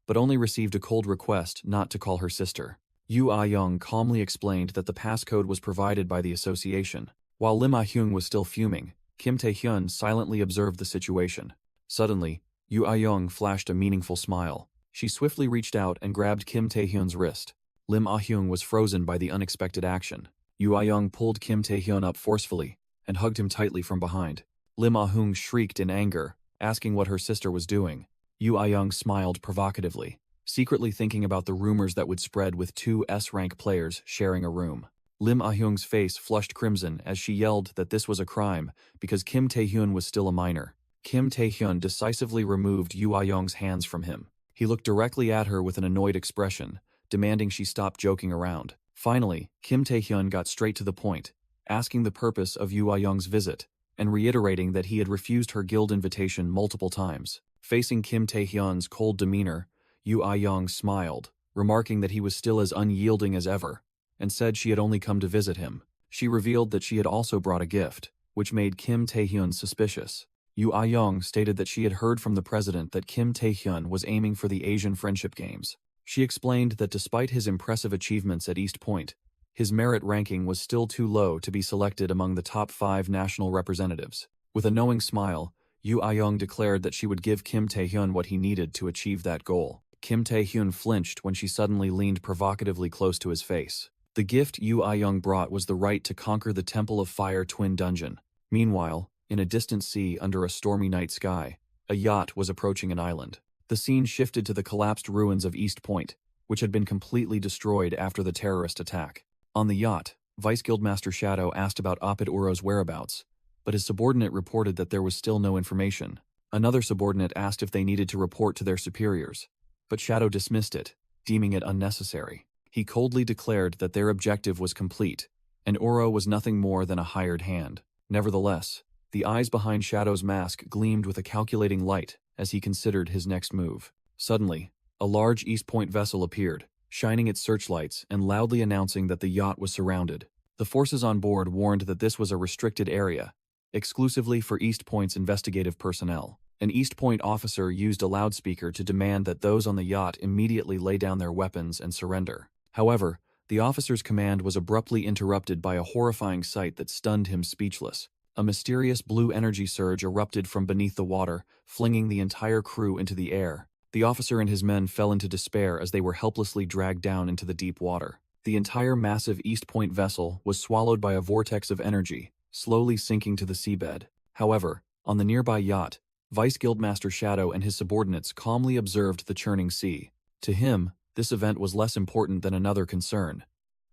but only received a cold request not to call her sister. Yu Ah-young calmly explained that the passcode was provided by the association. While Lim Ah-hyung was still fuming, Kim Tae-hyun silently observed the situation. Suddenly, Yu Ah-young flashed a meaningful smile. She swiftly reached out and grabbed Kim Tae-hyun's wrist. Lim Ah-hyung was frozen by the unexpected action. Yu Ah-young pulled Kim Tae-hyun up forcefully and hugged him tightly from behind. Lim Ah-hyung shrieked in anger, asking what her sister was doing. Yu Ah-young smiled provocatively, secretly thinking about the rumors that would spread with 2 S-rank players sharing a room. Lim Ah-hyung's face flushed crimson as she yelled that this was a crime because Kim Tae-hyun was still a minor. Kim Tae-hyun decisively removed Yu Ah-young's hands from him. He looked directly at her with an annoyed expression, demanding she stop joking around. Finally, Kim Tae-hyun got straight to the point, asking the purpose of Yu Ah-young's visit, and reiterating that he had refused her guild invitation multiple times. Facing Kim Tae-hyun's cold demeanor, Yu Ah-young smiled, remarking that he was still as unyielding as ever, and said she had only come to visit him. She revealed that she had also brought a gift, which made Kim Tae-hyun suspicious. Yu Ah-young stated that she had heard from the president that Kim Tae-hyun was aiming for the Asian Friendship Games. She explained that despite his impressive achievements at East Point, his merit ranking was still too low to be selected among the top 5 national representatives. With a knowing smile, Yu Ah-young declared that she would give Kim Tae-hyun what he needed to achieve that goal. Kim Tae-hyun flinched when she suddenly leaned provocatively close to his face. The gift Yu Ah-young brought was the right to conquer the Temple of Fire Twin Dungeon. Meanwhile, in a distant sea under a stormy night sky, A yacht was approaching an island. The scene shifted to the collapsed ruins of East Point, which had been completely destroyed after the terrorist attack. On the yacht, Vice Guildmaster Shadow asked about Apid Uro's whereabouts, but his subordinate reported that there was still no information. Another subordinate asked if they needed to report to their superiors, but Shadow dismissed it, deeming it unnecessary. He coldly declared that their objective was complete, and Uro was nothing more than a hired hand. Nevertheless, the eyes behind Shadow's mask gleamed with a calculating light as he considered his next move. Suddenly, a large East Point vessel appeared, shining its searchlights and loudly announcing that the yacht was surrounded. The forces on board warned that this was a restricted area, exclusively for East Point's investigative personnel. An East Point officer used a loudspeaker to demand that those on the yacht immediately lay down their weapons and surrender. However, the officer's command was abruptly interrupted by a horrifying sight that stunned him speechless. A mysterious blue energy surge erupted from beneath the water, flinging the entire crew into the air. The officer and his men fell into despair as they were helplessly dragged down into the deep water. The entire massive East Point vessel was swallowed by a vortex of energy, slowly sinking to the seabed. However, on the nearby yacht, Vice Guildmaster Shadow and his subordinates calmly observed the churning sea. To him, this event was less important than another concern.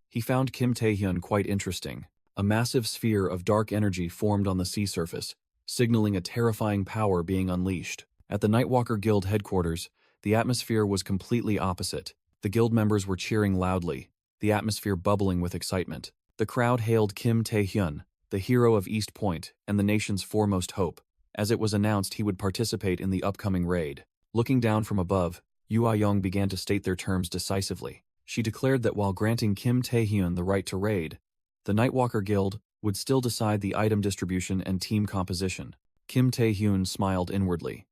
He found Kim Taehyun quite interesting. A massive sphere of dark energy formed on the sea surface, signaling a terrifying power being unleashed. At the Nightwalker Guild headquarters, the atmosphere was completely opposite. The guild members were cheering loudly, the atmosphere bubbling with excitement. The crowd hailed Kim Taehyun, the hero of East Point and the nation's foremost hope, as it was announced he would participate in the upcoming raid. Looking down from above, Yoo Ah-young began to state their terms decisively. She declared that while granting Kim Taehyun the right to raid, the Nightwalker Guild would still decide the item distribution and team composition. Kim Taehyun smiled inwardly.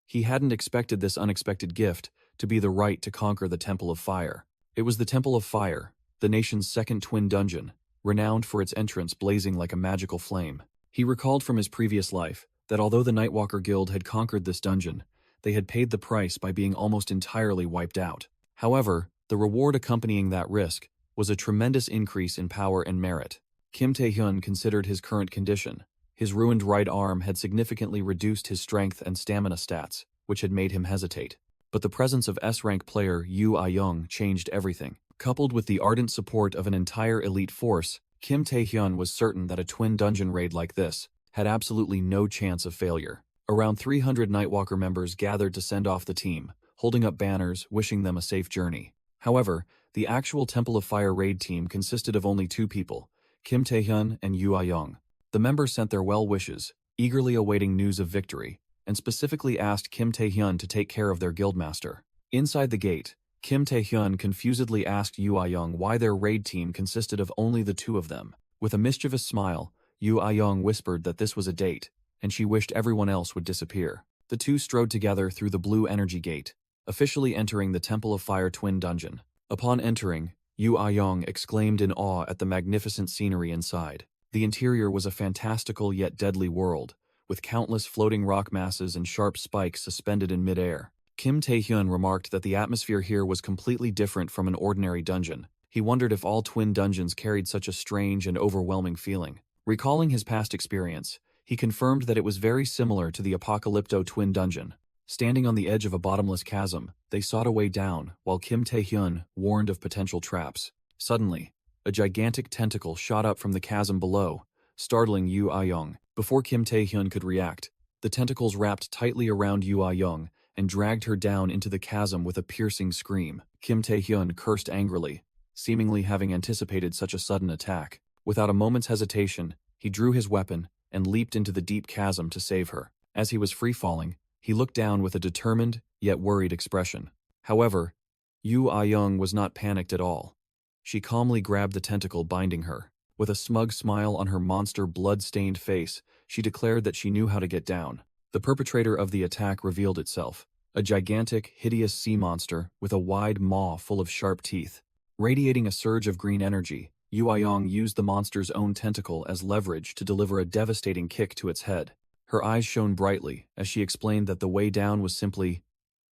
He hadn't expected this unexpected gift to be the right to conquer the Temple of Fire. It was the Temple of Fire, the nation's second twin dungeon, renowned for its entrance blazing like a magical flame. He recalled from his previous life that although the Nightwalker Guild had conquered this dungeon, they had paid the price by being almost entirely wiped out. However, the reward accompanying that risk was a tremendous increase in power and merit. Kim Taehyun considered his current condition. His ruined right arm had significantly reduced his strength and stamina stats, which had made him hesitate. But the presence of S-rank player Yoo Ah-young changed everything. Coupled with the ardent support of an entire elite force, Kim Taehyun was certain that a twin dungeon raid like this had absolutely no chance of failure. Around 300 Nightwalker members gathered to send off the team, holding up banners wishing them a safe journey. However, the actual Temple of Fire raid team consisted of only two people, Kim Taehyun and Yoo Ah-young. The members sent their well wishes, eagerly awaiting news of victory, and specifically asked Kim Taehyun to take care of their guildmaster. Inside the gate, Kim Taehyun confusedly asked Yoo Ah-young why their raid team consisted of only the two of them. With a mischievous smile, Yoo Ah-young whispered that this was a date, and she wished everyone else would disappear. The two strode together through the blue energy gate, officially entering the Temple of Fire twin dungeon. Upon entering, Yoo Ah-young exclaimed in awe at the magnificent scenery inside. The interior was a fantastical yet deadly world, with countless floating rock masses and sharp spikes suspended in midair. Kim Taehyun remarked that the atmosphere here was completely different from an ordinary dungeon. He wondered if all twin dungeons carried such a strange and overwhelming feeling. Recalling his past experience, he confirmed that it was very similar to the Apocalypto twin dungeon. Standing on the edge of a bottomless chasm, they sought a way down, while Kim Taehyun warned of potential traps. Suddenly, a gigantic tentacle shot up from the chasm below, startling Yoo Ah-young. Before Kim Taehyun could react, the tentacles wrapped tightly around Yoo Ah-young and dragged her down into the chasm with a piercing scream. Kim Taehyun cursed angrily, seemingly having anticipated such a sudden attack. Without a moment's hesitation, he drew his weapon and leaped into the deep chasm to save her. As he was free-falling, he looked down with a determined, yet worried expression. However, Yoo Ah-young was not panicked at all. She calmly grabbed the tentacle binding her. With a smug smile on her monster blood-stained face, she declared that she knew how to get down. The perpetrator of the attack revealed itself, a gigantic, hideous sea monster with a wide maw full of sharp teeth. Radiating a surge of green energy, Yoo Ah-young used the monster's own tentacle as leverage to deliver a devastating kick to its head. Her eyes shone brightly as she explained that the way down was simply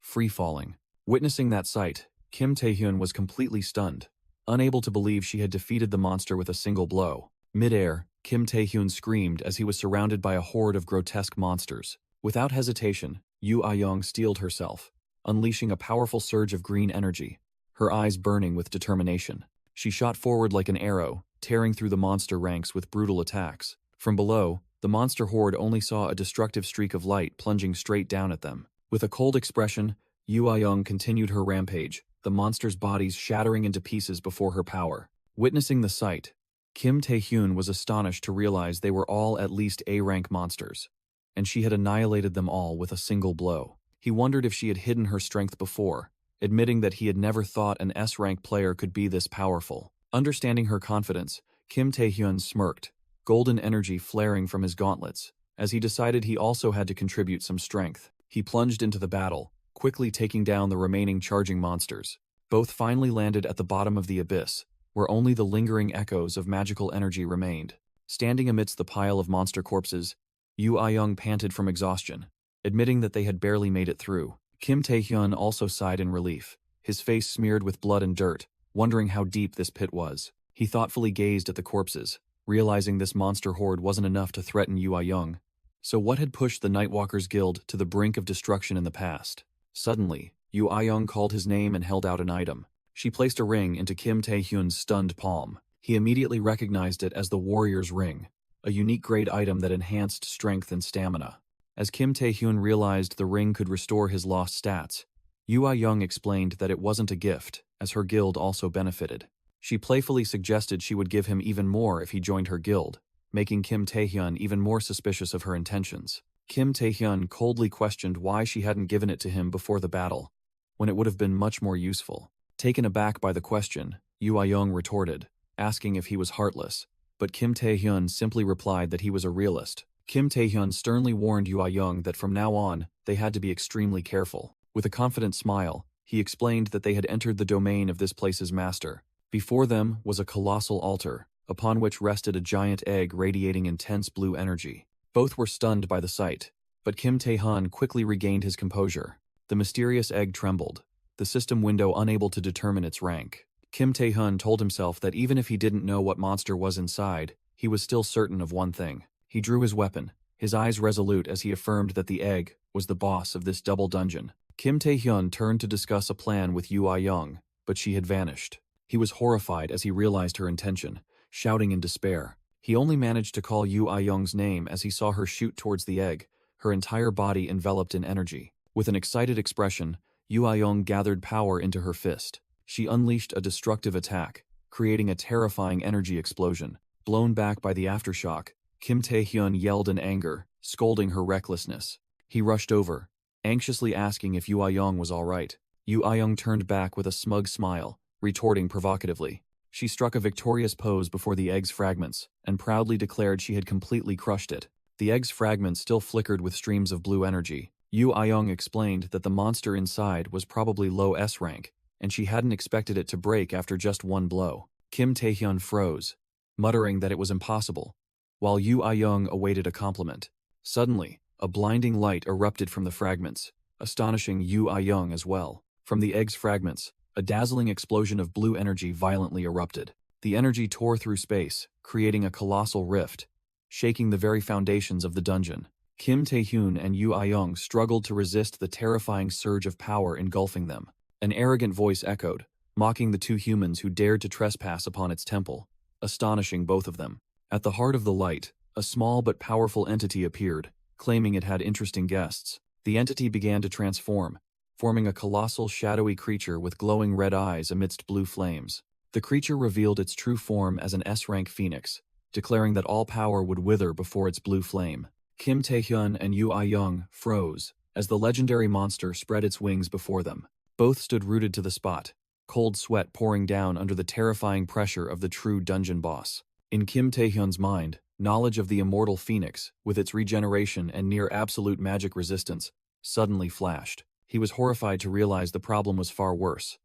free-falling. Witnessing that sight, Kim Taehyun was completely stunned, unable to believe she had defeated the monster with a single blow. Mid-air, Kim Taehyun screamed as he was surrounded by a horde of grotesque monsters. Without hesitation, Yu Ayong steeled herself, unleashing a powerful surge of green energy, her eyes burning with determination. She shot forward like an arrow, tearing through the monster ranks with brutal attacks. From below, the monster horde only saw a destructive streak of light plunging straight down at them. With a cold expression, Yu Ayong continued her rampage, the monsters' bodies shattering into pieces before her power. Witnessing the sight, Kim Tae-hyun was astonished to realize they were all at least A-rank monsters, and she had annihilated them all with a single blow. He wondered if she had hidden her strength before, admitting that he had never thought an S-rank player could be this powerful. Understanding her confidence, Kim Tae-hyun smirked, golden energy flaring from his gauntlets. As he decided he also had to contribute some strength, he plunged into the battle, quickly taking down the remaining charging monsters. Both finally landed at the bottom of the abyss, where only the lingering echoes of magical energy remained. Standing amidst the pile of monster corpses, Yu Ayong panted from exhaustion, admitting that they had barely made it through. Kim Tae-hyun also sighed in relief, his face smeared with blood and dirt, wondering how deep this pit was. He thoughtfully gazed at the corpses, realizing this monster horde wasn't enough to threaten Yu Ayong. So what had pushed the Nightwalkers Guild to the brink of destruction in the past? Suddenly, Yu Ayong called his name and held out an item. She placed a ring into Kim Tae-hyun's stunned palm. He immediately recognized it as the Warrior's Ring, a unique grade item that enhanced strength and stamina. As Kim Tae-hyun realized the ring could restore his lost stats, Yu Ayong explained that it wasn't a gift, as her guild also benefited. She playfully suggested she would give him even more if he joined her guild, making Kim Tae-hyun even more suspicious of her intentions. Kim Tae-hyun coldly questioned why she hadn't given it to him before the battle, when it would have been much more useful. Taken aback by the question, Yu Ayong retorted, asking if he was heartless, but Kim Tae-hyun simply replied that he was a realist. Kim Tae-hyun sternly warned Yu Ayong that from now on, they had to be extremely careful. With a confident smile, he explained that they had entered the domain of this place's master. Before them was a colossal altar, upon which rested a giant egg radiating intense blue energy. Both were stunned by the sight, but Kim Tae-hyun quickly regained his composure. The mysterious egg trembled, the system window unable to determine its rank. Kim Tae-hyun told himself that even if he didn't know what monster was inside, he was still certain of one thing. He drew his weapon, his eyes resolute as he affirmed that the egg was the boss of this double dungeon. Kim Tae-hyun turned to discuss a plan with Yu Ayong, but she had vanished. He was horrified as he realized her intention, shouting in despair. He only managed to call Yu Ayong's name as he saw her shoot towards the egg, her entire body enveloped in energy. With an excited expression, Yu Ayong gathered power into her fist. She unleashed a destructive attack, creating a terrifying energy explosion. Blown back by the aftershock, Kim Tae-hyun yelled in anger, scolding her recklessness. He rushed over, anxiously asking if Yu Ayong was all right. Yu Ayong turned back with a smug smile, retorting provocatively. She struck a victorious pose before the egg's fragments, and proudly declared she had completely crushed it. The egg's fragments still flickered with streams of blue energy. Yu Ayong explained that the monster inside was probably low S rank, and she hadn't expected it to break after just one blow. Kim Tae-hyun froze, muttering that it was impossible, while Yu Ayong awaited a compliment. Suddenly, a blinding light erupted from the fragments, astonishing Yu Ayong as well. From the egg's fragments, a dazzling explosion of blue energy violently erupted. The energy tore through space, creating a colossal rift, shaking the very foundations of the dungeon. Kim Tae-hyun and Yu Ayong struggled to resist the terrifying surge of power engulfing them. An arrogant voice echoed, mocking the two humans who dared to trespass upon its temple, astonishing both of them. At the heart of the light, a small but powerful entity appeared, claiming it had interesting guests. The entity began to transform, forming a colossal shadowy creature with glowing red eyes amidst blue flames. The creature revealed its true form as an S-rank phoenix, declaring that all power would wither before its blue flame. Kim Tae-hyun and Yu Ayong froze as the legendary monster spread its wings before them. Both stood rooted to the spot, cold sweat pouring down under the terrifying pressure of the true dungeon boss. In Kim Tae-hyun's mind, knowledge of the immortal phoenix, with its regeneration and near-absolute magic resistance, suddenly flashed. He was horrified to realize the problem was far worse.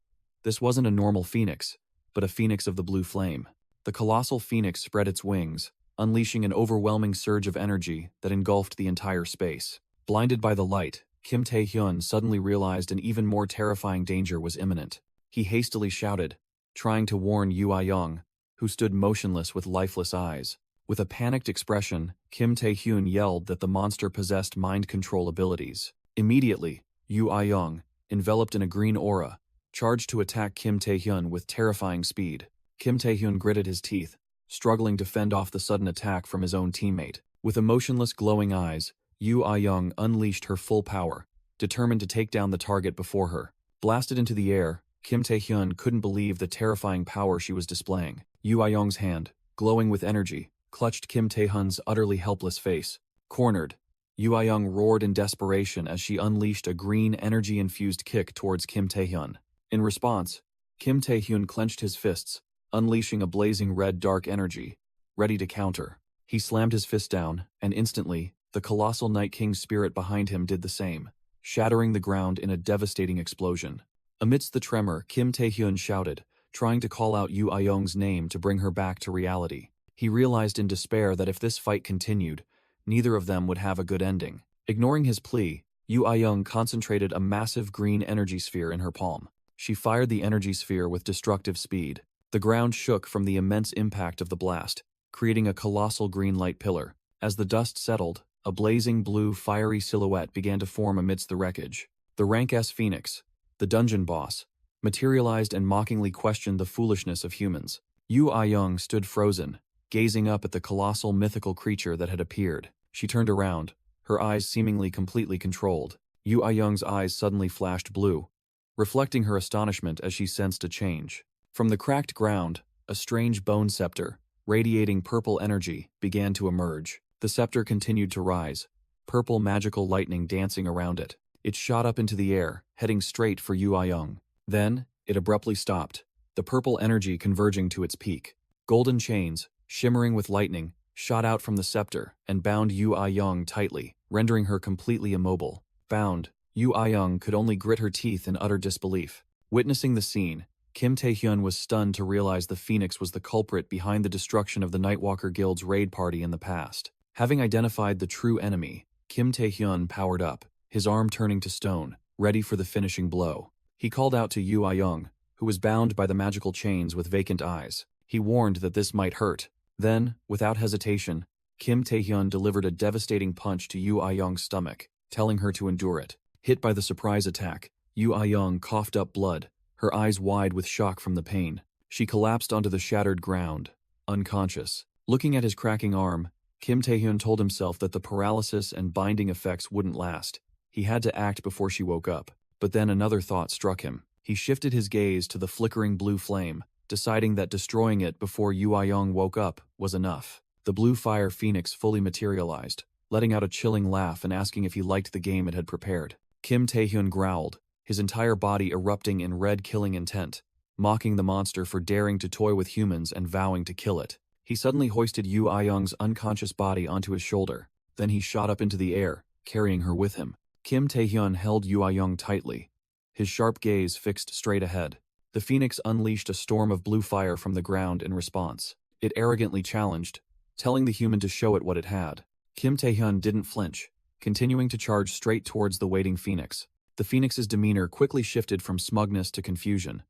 This wasn't a normal phoenix, but a phoenix of the blue flame. The colossal phoenix spread its wings, unleashing an overwhelming surge of energy that engulfed the entire space. Blinded by the light, Kim Tae-hyun suddenly realized an even more terrifying danger was imminent. He hastily shouted, trying to warn Yu Ayong, who stood motionless with lifeless eyes. With a panicked expression, Kim Tae-hyun yelled that the monster possessed mind control abilities. Immediately, Yu Ah-young, enveloped in a green aura, charged to attack Kim Tae-hyun with terrifying speed. Kim Tae-hyun gritted his teeth, struggling to fend off the sudden attack from his own teammate. With emotionless glowing eyes, Yu Ah-young unleashed her full power, determined to take down the target before her. Blasted into the air, Kim Tae-hyun couldn't believe the terrifying power she was displaying. Yu Ah-young's hand, glowing with energy, clutched Kim Tae-hyun's utterly helpless face. Cornered, Yu Ah-young roared in desperation as she unleashed a green energy-infused kick towards Kim Tae-hyun. In response, Kim Tae-hyun clenched his fists, unleashing a blazing red dark energy, ready to counter. He slammed his fist down, and instantly, the colossal Night King's spirit behind him did the same, shattering the ground in a devastating explosion. Amidst the tremor, Kim Tae-hyun shouted, trying to call out Yu Ah-young's name to bring her back to reality. He realized in despair that if this fight continued, neither of them would have a good ending. Ignoring his plea, Yu Ah-young concentrated a massive green energy sphere in her palm. She fired the energy sphere with destructive speed. The ground shook from the immense impact of the blast, creating a colossal green light pillar. As the dust settled, a blazing blue fiery silhouette began to form amidst the wreckage. The rank-S Phoenix, the dungeon boss, materialized and mockingly questioned the foolishness of humans. Yu Ah-young stood frozen, gazing up at the colossal mythical creature that had appeared. She turned around, her eyes seemingly completely controlled. Yu Ah-young's eyes suddenly flashed blue, reflecting her astonishment as she sensed a change. From the cracked ground, a strange bone scepter, radiating purple energy, began to emerge. The scepter continued to rise, purple magical lightning dancing around it. It shot up into the air, heading straight for Yu Ah-young. Then, it abruptly stopped, the purple energy converging to its peak. Golden chains, shimmering with lightning, shot out from the scepter and bound Yu Ah-young tightly, rendering her completely immobile. Bound, Yu Ah-young could only grit her teeth in utter disbelief. Witnessing the scene, Kim Tae-hyun was stunned to realize the Phoenix was the culprit behind the destruction of the Nightwalker Guild's raid party in the past. Having identified the true enemy, Kim Tae-hyun powered up, his arm turning to stone, ready for the finishing blow. He called out to Yu Ah-young, who was bound by the magical chains with vacant eyes. He warned that this might hurt. Then, without hesitation, Kim Tae-hyun delivered a devastating punch to Yu Ah-young's stomach, telling her to endure it. Hit by the surprise attack, Yu Ah-young coughed up blood, her eyes wide with shock from the pain. She collapsed onto the shattered ground, unconscious. Looking at his cracking arm, Kim Tae-hyun told himself that the paralysis and binding effects wouldn't last. He had to act before she woke up. But then another thought struck him. He shifted his gaze to the flickering blue flame, deciding that destroying it before Yu Ah-young woke up was enough. The blue fire phoenix fully materialized, letting out a chilling laugh and asking if he liked the game it had prepared. Kim Tae-hyun growled, his entire body erupting in red killing intent, mocking the monster for daring to toy with humans and vowing to kill it. He suddenly hoisted Yu Ah-young's unconscious body onto his shoulder. Then he shot up into the air, carrying her with him. Kim Tae-hyun held Yu Ah-young tightly, his sharp gaze fixed straight ahead. The Phoenix unleashed a storm of blue fire from the ground in response. It arrogantly challenged, telling the human to show it what it had. Kim Tae-hyun didn't flinch, continuing to charge straight towards the waiting Phoenix. The Phoenix's demeanor quickly shifted from smugness to confusion,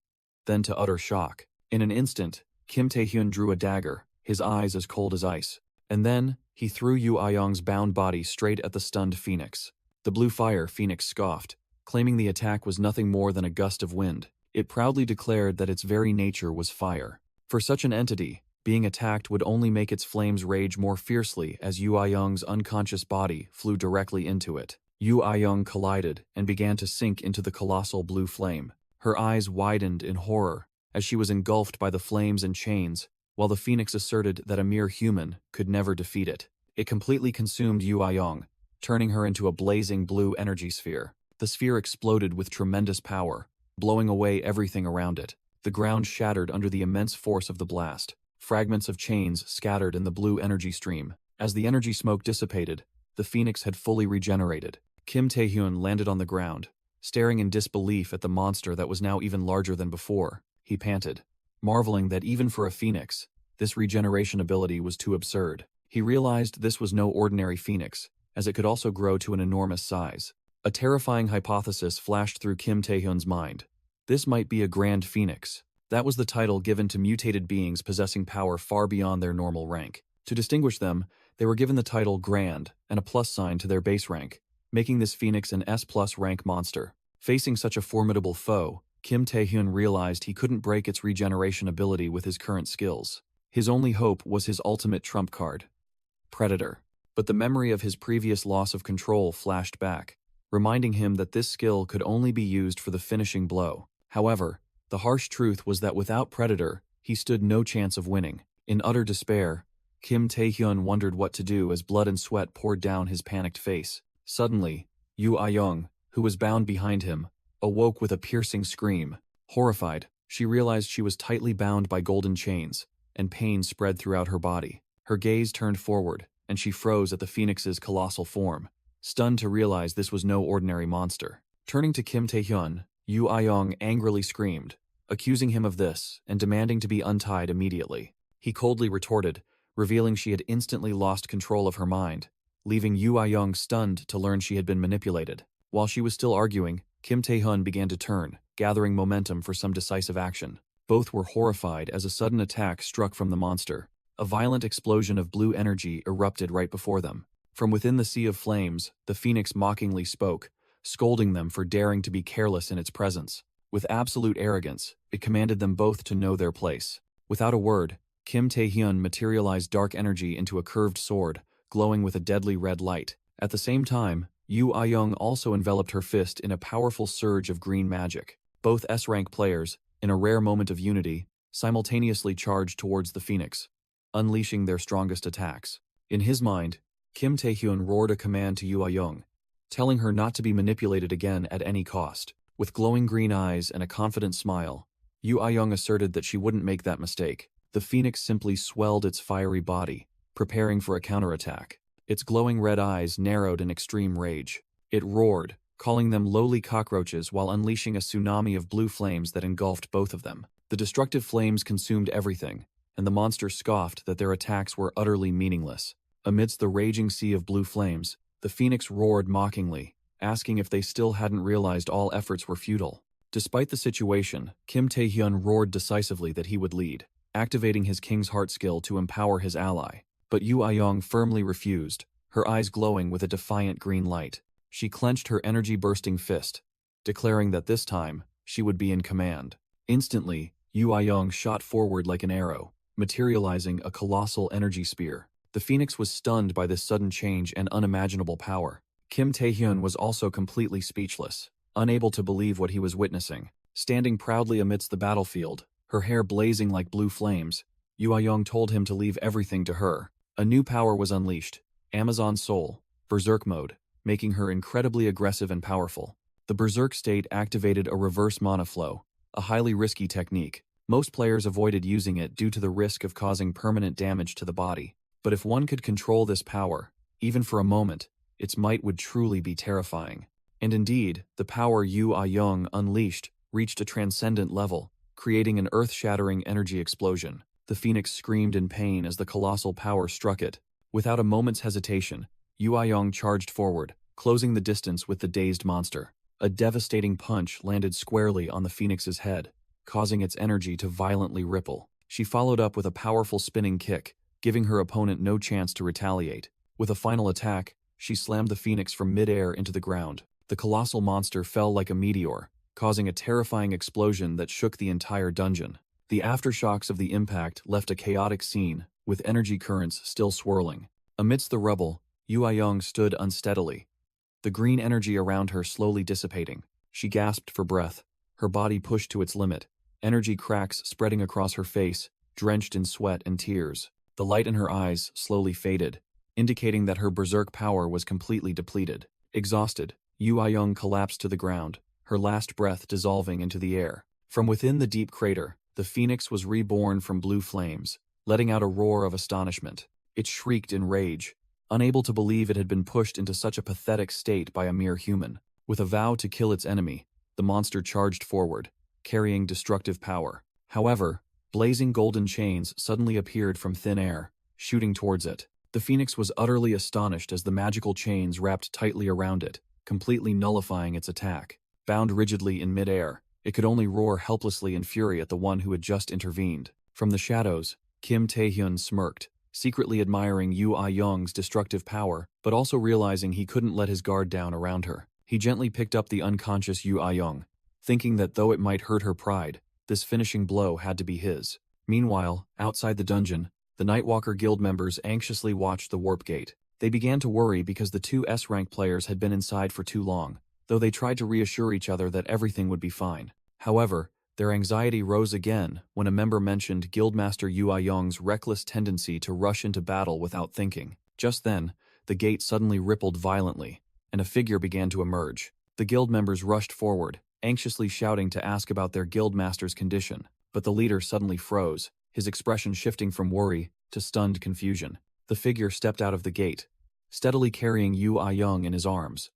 then to utter shock. In an instant, Kim Tae-hyun drew a dagger, his eyes as cold as ice. And then, he threw Yu Ah-young's bound body straight at the stunned Phoenix. The blue fire Phoenix scoffed, claiming the attack was nothing more than a gust of wind. It proudly declared that its very nature was fire. For such an entity, being attacked would only make its flames rage more fiercely as Yu Ah-young's unconscious body flew directly into it. Yu Ah-young collided and began to sink into the colossal blue flame. Her eyes widened in horror as she was engulfed by the flames and chains, while the Phoenix asserted that a mere human could never defeat it. It completely consumed Yu Ah-young, turning her into a blazing blue energy sphere. The sphere exploded with tremendous power, blowing away everything around it. The ground shattered under the immense force of the blast. Fragments of chains scattered in the blue energy stream. As the energy smoke dissipated, the Phoenix had fully regenerated. Kim Tae-hyun landed on the ground, staring in disbelief at the monster that was now even larger than before. He panted, marveling that even for a Phoenix, this regeneration ability was too absurd. He realized this was no ordinary Phoenix, as it could also grow to an enormous size. A terrifying hypothesis flashed through Kim Tae-hyun's mind. This might be a Grand Phoenix. That was the title given to mutated beings possessing power far beyond their normal rank. To distinguish them, they were given the title Grand and a plus sign to their base rank, making this phoenix an S+ rank monster. Facing such a formidable foe, Kim Tae-hyun realized he couldn't break its regeneration ability with his current skills. His only hope was his ultimate trump card, Predator. But the memory of his previous loss of control flashed back, reminding him that this skill could only be used for the finishing blow. However, the harsh truth was that without Predator, he stood no chance of winning. In utter despair, Kim Tae-hyun wondered what to do as blood and sweat poured down his panicked face. Suddenly, Yoo Ah-young, who was bound behind him, awoke with a piercing scream. Horrified, she realized she was tightly bound by golden chains, and pain spread throughout her body. Her gaze turned forward, and she froze at the phoenix's colossal form, stunned to realize this was no ordinary monster. Turning to Kim Tae-hyun, Yoo Ah-young angrily screamed, accusing him of this and demanding to be untied immediately. He coldly retorted, revealing she had instantly lost control of her mind, leaving Yoo Ah-young stunned to learn she had been manipulated. While she was still arguing, Kim Tae-hyun began to turn, gathering momentum for some decisive action. Both were horrified as a sudden attack struck from the monster. A violent explosion of blue energy erupted right before them. From within the sea of flames, the phoenix mockingly spoke, scolding them for daring to be careless in its presence. With absolute arrogance, it commanded them both to know their place. Without a word, Kim Tae-hyun materialized dark energy into a curved sword, glowing with a deadly red light. At the same time, Yoo Ah-young also enveloped her fist in a powerful surge of green magic. Both S-rank players, in a rare moment of unity, simultaneously charged towards the phoenix, unleashing their strongest attacks. In his mind, Kim Tae-hyun roared a command to Yoo Ah-young, telling her not to be manipulated again at any cost. With glowing green eyes and a confident smile, Yoo Ah-young asserted that she wouldn't make that mistake. The phoenix simply swelled its fiery body, preparing for a counterattack. Its glowing red eyes narrowed in extreme rage. It roared, calling them lowly cockroaches while unleashing a tsunami of blue flames that engulfed both of them. The destructive flames consumed everything, and the monster scoffed that their attacks were utterly meaningless. Amidst the raging sea of blue flames, the phoenix roared mockingly, asking if they still hadn't realized all efforts were futile. Despite the situation, Kim Tae-hyun roared decisively that he would lead, activating his King's Heart skill to empower his ally. But Yoo Ah-young firmly refused, her eyes glowing with a defiant green light. She clenched her energy-bursting fist, declaring that this time, she would be in command. Instantly, Yoo Ah-young shot forward like an arrow, materializing a colossal energy spear. The phoenix was stunned by this sudden change and unimaginable power. Kim Tae-hyun was also completely speechless, unable to believe what he was witnessing. Standing proudly amidst the battlefield, her hair blazing like blue flames, Yoo Ah-young told him to leave everything to her. A new power was unleashed, Amazon Soul, Berserk Mode, making her incredibly aggressive and powerful. The Berserk state activated a reverse mana flow, a highly risky technique. Most players avoided using it due to the risk of causing permanent damage to the body. But if one could control this power, even for a moment, its might would truly be terrifying. And indeed, the power Yoo Ah-young unleashed reached a transcendent level, creating an earth-shattering energy explosion. The phoenix screamed in pain as the colossal power struck it. Without a moment's hesitation, Yoo Ah-young charged forward, closing the distance with the dazed monster. A devastating punch landed squarely on the phoenix's head, causing its energy to violently ripple. She followed up with a powerful spinning kick, giving her opponent no chance to retaliate. With a final attack, she slammed the phoenix from mid-air into the ground. The colossal monster fell like a meteor, causing a terrifying explosion that shook the entire dungeon. The aftershocks of the impact left a chaotic scene, with energy currents still swirling. Amidst the rubble, Yoo Ah-young stood unsteadily, the green energy around her slowly dissipating. She gasped for breath, her body pushed to its limit, energy cracks spreading across her face, drenched in sweat and tears. The light in her eyes slowly faded, indicating that her berserk power was completely depleted. Exhausted, Yoo Ah-young collapsed to the ground, her last breath dissolving into the air. From within the deep crater, the phoenix was reborn from blue flames, letting out a roar of astonishment. It shrieked in rage, unable to believe it had been pushed into such a pathetic state by a mere human. With a vow to kill its enemy, the monster charged forward, carrying destructive power. However, blazing golden chains suddenly appeared from thin air, shooting towards it. The phoenix was utterly astonished as the magical chains wrapped tightly around it, completely nullifying its attack. Bound rigidly in mid-air, it could only roar helplessly in fury at the one who had just intervened. From the shadows, Kim Tae-hyun smirked, secretly admiring Yu Ai-young's destructive power, but also realizing he couldn't let his guard down around her. He gently picked up the unconscious Yu Ai-young, thinking that though it might hurt her pride, this finishing blow had to be his. Meanwhile, outside the dungeon, the Nightwalker Guild members anxiously watched the warp gate. They began to worry because the two S-rank players had been inside for too long, though they tried to reassure each other that everything would be fine. However, their anxiety rose again when a member mentioned Guildmaster Yu Ai-young's reckless tendency to rush into battle without thinking. Just then, the gate suddenly rippled violently, and a figure began to emerge. The guild members rushed forward, anxiously shouting to ask about their guildmaster's condition, but the leader suddenly froze, his expression shifting from worry to stunned confusion. The figure stepped out of the gate, steadily carrying Yu Ai-young in his arms.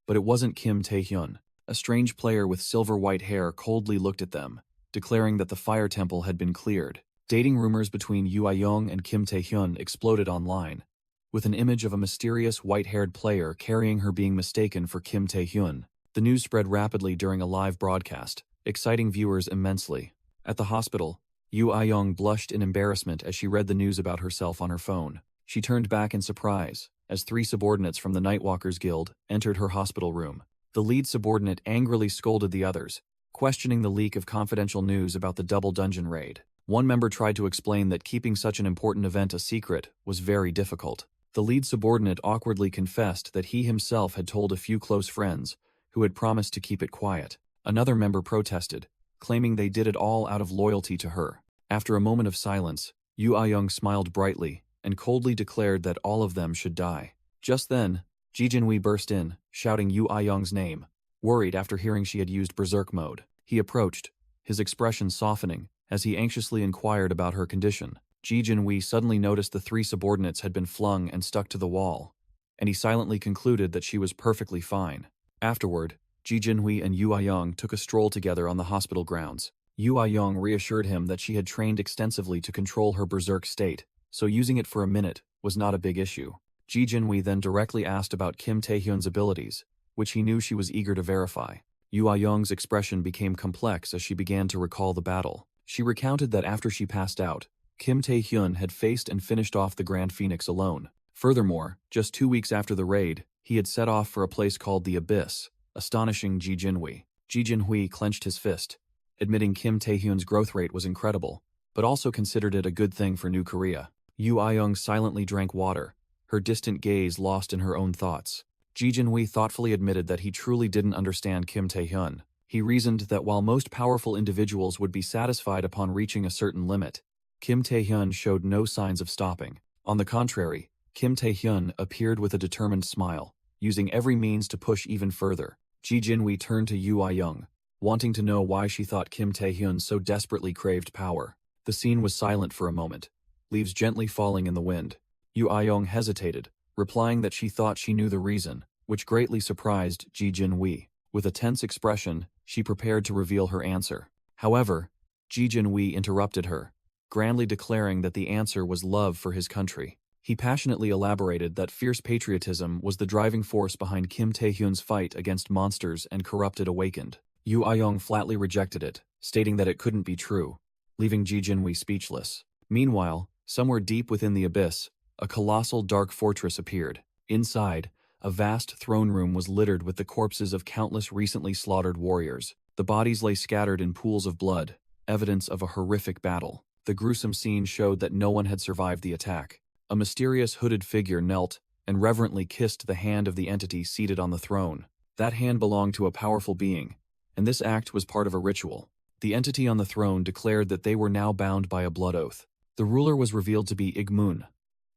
But it wasn't Kim Tae-hyun. A strange player with silver-white hair coldly looked at them, declaring that the fire temple had been cleared. Dating rumors between Yu Ai-young and Kim Tae-hyun exploded online, with an image of a mysterious white-haired player carrying her being mistaken for Kim Tae-hyun. The news spread rapidly during a live broadcast, exciting viewers immensely. At the hospital, Yu Ai-young blushed in embarrassment as she read the news about herself on her phone. She turned back in surprise as 3 subordinates from the Nightwalkers Guild entered her hospital room. The lead subordinate angrily scolded the others, questioning the leak of confidential news about the double dungeon raid. One member tried to explain that keeping such an important event a secret was very difficult. The lead subordinate awkwardly confessed that he himself had told a few close friends, who had promised to keep it quiet. Another member protested, claiming they did it all out of loyalty to her. After a moment of silence, Yu Ai-young smiled brightly and coldly declared that all of them should die. Just then, Ji Jinhui burst in, shouting Yu Ai-young's name, worried after hearing she had used berserk mode. He approached, his expression softening, as he anxiously inquired about her condition. Ji Jinhui suddenly noticed the 3 subordinates had been flung and stuck to the wall, and he silently concluded that she was perfectly fine. Afterward, Ji Jinhui and Yu Ai-young took a stroll together on the hospital grounds. Yu Ai-young reassured him that she had trained extensively to control her berserk state, so using it for a minute was not a big issue. Ji Jinhui then directly asked about Kim Tae-hyun's abilities, which he knew she was eager to verify. Yu Ai-young's expression became complex as she began to recall the battle. She recounted that after she passed out, Kim Tae-hyun had faced and finished off the Grand Phoenix alone. Furthermore, just 2 weeks after the raid, he had set off for a place called the Abyss, astonishing Ji Jinhui. Ji Jinhui clenched his fist, admitting Kim Tae-hyun's growth rate was incredible, but also considered it a good thing for New Korea. Yu Ai-young silently drank water, her distant gaze lost in her own thoughts. Ji Jinhui thoughtfully admitted that he truly didn't understand Kim Tae-hyun. He reasoned that while most powerful individuals would be satisfied upon reaching a certain limit, Kim Tae-hyun showed no signs of stopping. On the contrary, Kim Tae-hyun appeared with a determined smile, using every means to push even further. Ji Jinhui turned to Yu Ai-young, wanting to know why she thought Kim Tae-hyun so desperately craved power. The scene was silent for a moment, leaves gently falling in the wind. Yu Ai-young hesitated, replying that she thought she knew the reason, which greatly surprised Ji Jinhui. With a tense expression, she prepared to reveal her answer. However, Ji Jinhui interrupted her, grandly declaring that the answer was love for his country. He passionately elaborated that fierce patriotism was the driving force behind Kim Tae-hyun's fight against monsters and corrupted awakened. Yu Ai-young flatly rejected it, stating that it couldn't be true, leaving Ji Jinhui speechless. Meanwhile, somewhere deep within the abyss, a colossal dark fortress appeared. Inside, a vast throne room was littered with the corpses of countless recently slaughtered warriors. The bodies lay scattered in pools of blood, evidence of a horrific battle. The gruesome scene showed that no one had survived the attack. A mysterious hooded figure knelt and reverently kissed the hand of the entity seated on the throne. That hand belonged to a powerful being, and this act was part of a ritual. The entity on the throne declared that they were now bound by a blood oath. The ruler was revealed to be Igmun,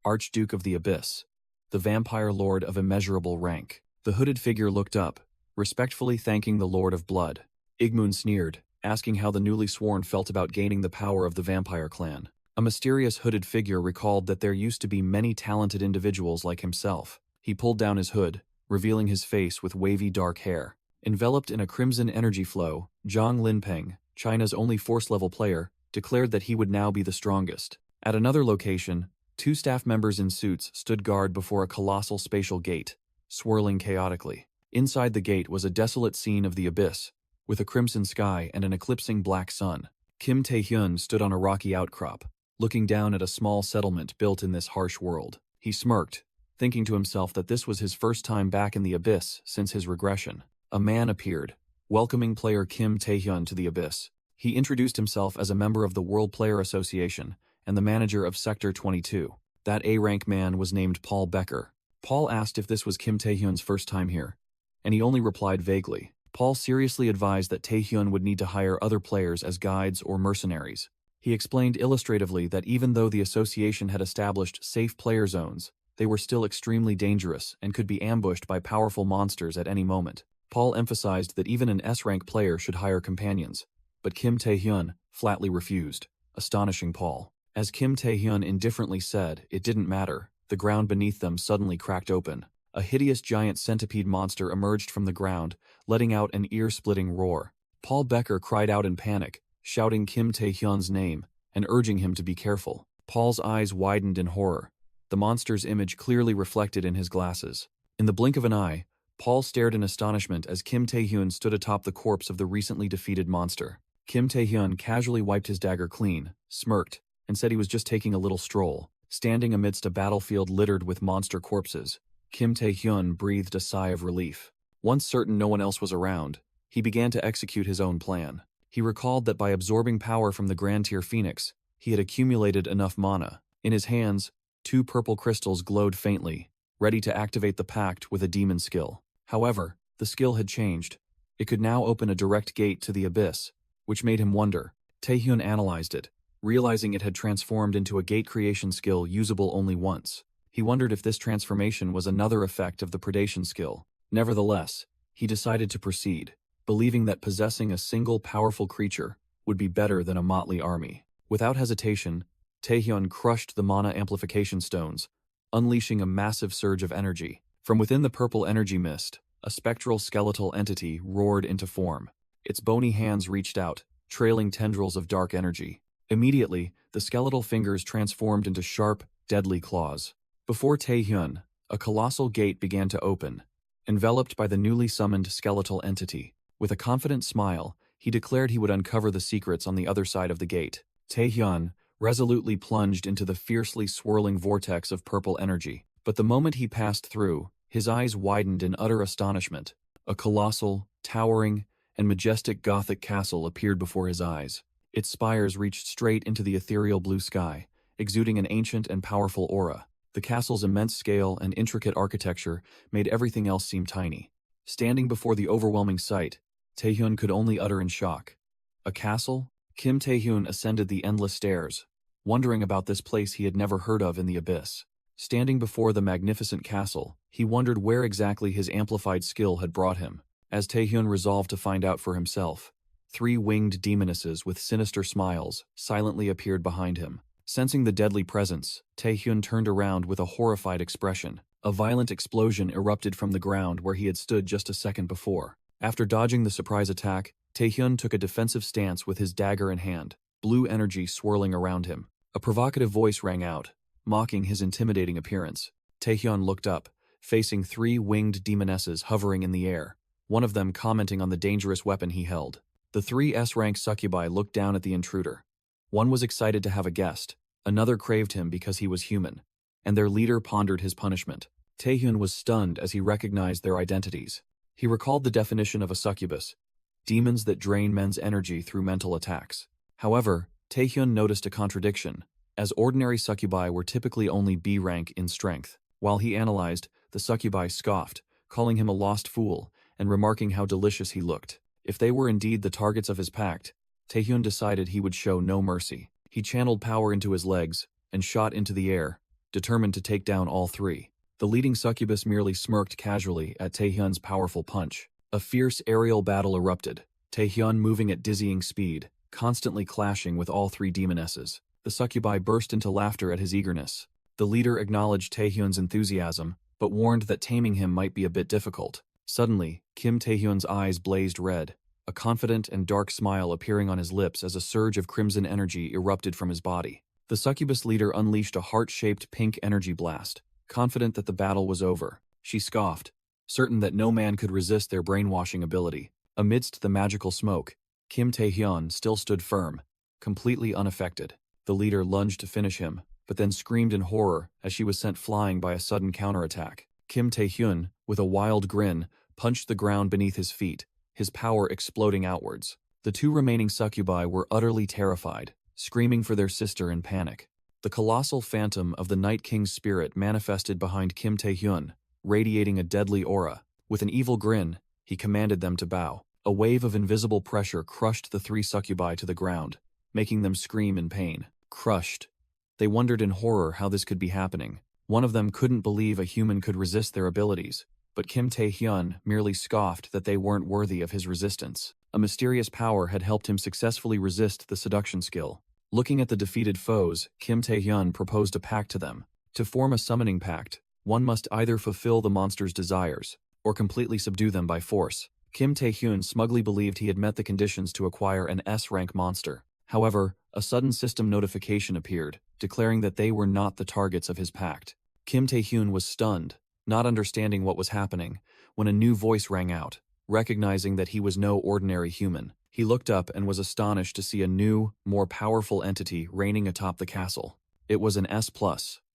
Archduke of the Abyss, the vampire lord of immeasurable rank. The hooded figure looked up, respectfully thanking the Lord of Blood. Igmun sneered, asking how the newly sworn felt about gaining the power of the vampire clan. A mysterious hooded figure recalled that there used to be many talented individuals like himself. He pulled down his hood, revealing his face with wavy dark hair. Enveloped in a crimson energy flow, Zhang Linpeng, China's only force-level player, declared that he would now be the strongest. At another location, 2 staff members in suits stood guard before a colossal spatial gate, swirling chaotically. Inside the gate was a desolate scene of the abyss, with a crimson sky and an eclipsing black sun. Kim Tae-hyun stood on a rocky outcrop, looking down at a small settlement built in this harsh world. He smirked, thinking to himself that this was his first time back in the abyss since his regression. A man appeared, welcoming player Kim Taehyun to the abyss. He introduced himself as a member of the World Player Association and the manager of Sector 22. That A-rank man was named Paul Becker. Paul asked if this was Kim Taehyun's first time here, and he only replied vaguely. Paul seriously advised that Taehyun would need to hire other players as guides or mercenaries. He explained illustratively that even though the association had established safe player zones, they were still extremely dangerous and could be ambushed by powerful monsters at any moment. Paul emphasized that even an S-rank player should hire companions, but Kim Taehyun flatly refused, astonishing Paul. As Kim Taehyun indifferently said, it didn't matter. The ground beneath them suddenly cracked open. A hideous giant centipede monster emerged from the ground, letting out an ear-splitting roar. Paul Becker cried out in panic, shouting Kim Taehyun's name and urging him to be careful. Paul's eyes widened in horror, the monster's image clearly reflected in his glasses. In the blink of an eye, Paul stared in astonishment as Kim Taehyun stood atop the corpse of the recently defeated monster. Kim Taehyun casually wiped his dagger clean, smirked, and said he was just taking a little stroll. Standing amidst a battlefield littered with monster corpses, Kim Taehyun breathed a sigh of relief. Once certain no one else was around, he began to execute his own plan. He recalled that by absorbing power from the Grand Tier Phoenix, he had accumulated enough mana. In his hands, 2 purple crystals glowed faintly, ready to activate the pact with a demon skill. However, the skill had changed. It could now open a direct gate to the abyss, which made him wonder. Taehyun analyzed it, realizing it had transformed into a gate creation skill usable only once. He wondered if this transformation was another effect of the predation skill. Nevertheless, he decided to proceed, believing that possessing a single powerful creature would be better than a motley army. Without hesitation, Taehyun crushed the mana amplification stones, unleashing a massive surge of energy. From within the purple energy mist, a spectral skeletal entity roared into form. Its bony hands reached out, trailing tendrils of dark energy. Immediately, the skeletal fingers transformed into sharp, deadly claws. Before Taehyun, a colossal gate began to open, enveloped by the newly summoned skeletal entity. With a confident smile, he declared he would uncover the secrets on the other side of the gate. Taehyun resolutely plunged into the fiercely swirling vortex of purple energy. But the moment he passed through, his eyes widened in utter astonishment. A colossal, towering, and majestic Gothic castle appeared before his eyes. Its spires reached straight into the ethereal blue sky, exuding an ancient and powerful aura. The castle's immense scale and intricate architecture made everything else seem tiny. Standing before the overwhelming sight, Taehyun could only utter in shock. A castle? Kim Taehyun ascended the endless stairs, wondering about this place he had never heard of in the abyss. Standing before the magnificent castle, he wondered where exactly his amplified skill had brought him. As Taehyun resolved to find out for himself, 3 winged demonesses with sinister smiles silently appeared behind him. Sensing the deadly presence, Taehyun turned around with a horrified expression. A violent explosion erupted from the ground where he had stood just a second before. After dodging the surprise attack, Taehyun took a defensive stance with his dagger in hand, blue energy swirling around him. A provocative voice rang out, mocking his intimidating appearance. Taehyun looked up, facing 3 winged demonesses hovering in the air, one of them commenting on the dangerous weapon he held. The 3 S-rank succubi looked down at the intruder. One was excited to have a guest, another craved him because he was human, and their leader pondered his punishment. Taehyun was stunned as he recognized their identities. He recalled the definition of a succubus: demons that drain men's energy through mental attacks. However, Taehyun noticed a contradiction, as ordinary succubi were typically only B rank in strength. While he analyzed, the succubi scoffed, calling him a lost fool and remarking how delicious he looked. If they were indeed the targets of his pact, Taehyun decided he would show no mercy. He channeled power into his legs and shot into the air, determined to take down all 3. The leading succubus merely smirked casually at Taehyun's powerful punch. A fierce aerial battle erupted, Taehyun moving at dizzying speed, constantly clashing with all 3 demonesses. The succubi burst into laughter at his eagerness. The leader acknowledged Taehyun's enthusiasm, but warned that taming him might be a bit difficult. Suddenly, Kim Taehyun's eyes blazed red, a confident and dark smile appearing on his lips as a surge of crimson energy erupted from his body. The succubus leader unleashed a heart-shaped pink energy blast, confident that the battle was over. She scoffed, certain that no man could resist their brainwashing ability. Amidst the magical smoke, Kim Taehyun still stood firm, completely unaffected. The leader lunged to finish him, but then screamed in horror as she was sent flying by a sudden counterattack. Kim Tae-hyun, with a wild grin, punched the ground beneath his feet, his power exploding outwards. The two remaining succubi were utterly terrified, screaming for their sister in panic. The colossal phantom of the Night King's spirit manifested behind Kim Tae-hyun, radiating a deadly aura. With an evil grin, he commanded them to bow. A wave of invisible pressure crushed the three succubi to the ground, making them scream in pain. Crushed. They wondered in horror how this could be happening. One of them couldn't believe a human could resist their abilities, but Kim Tae-hyun merely scoffed that they weren't worthy of his resistance. A mysterious power had helped him successfully resist the seduction skill. Looking at the defeated foes, Kim Tae-hyun proposed a pact to them. To form a summoning pact, one must either fulfill the monster's desires, or completely subdue them by force. Kim Tae-hyun smugly believed he had met the conditions to acquire an S-rank monster. However, a sudden system notification appeared, declaring that they were not the targets of his pact. Kim Tae-hyun was stunned, not understanding what was happening, when a new voice rang out, recognizing that he was no ordinary human. He looked up and was astonished to see a new, more powerful entity reigning atop the castle. It was an S+,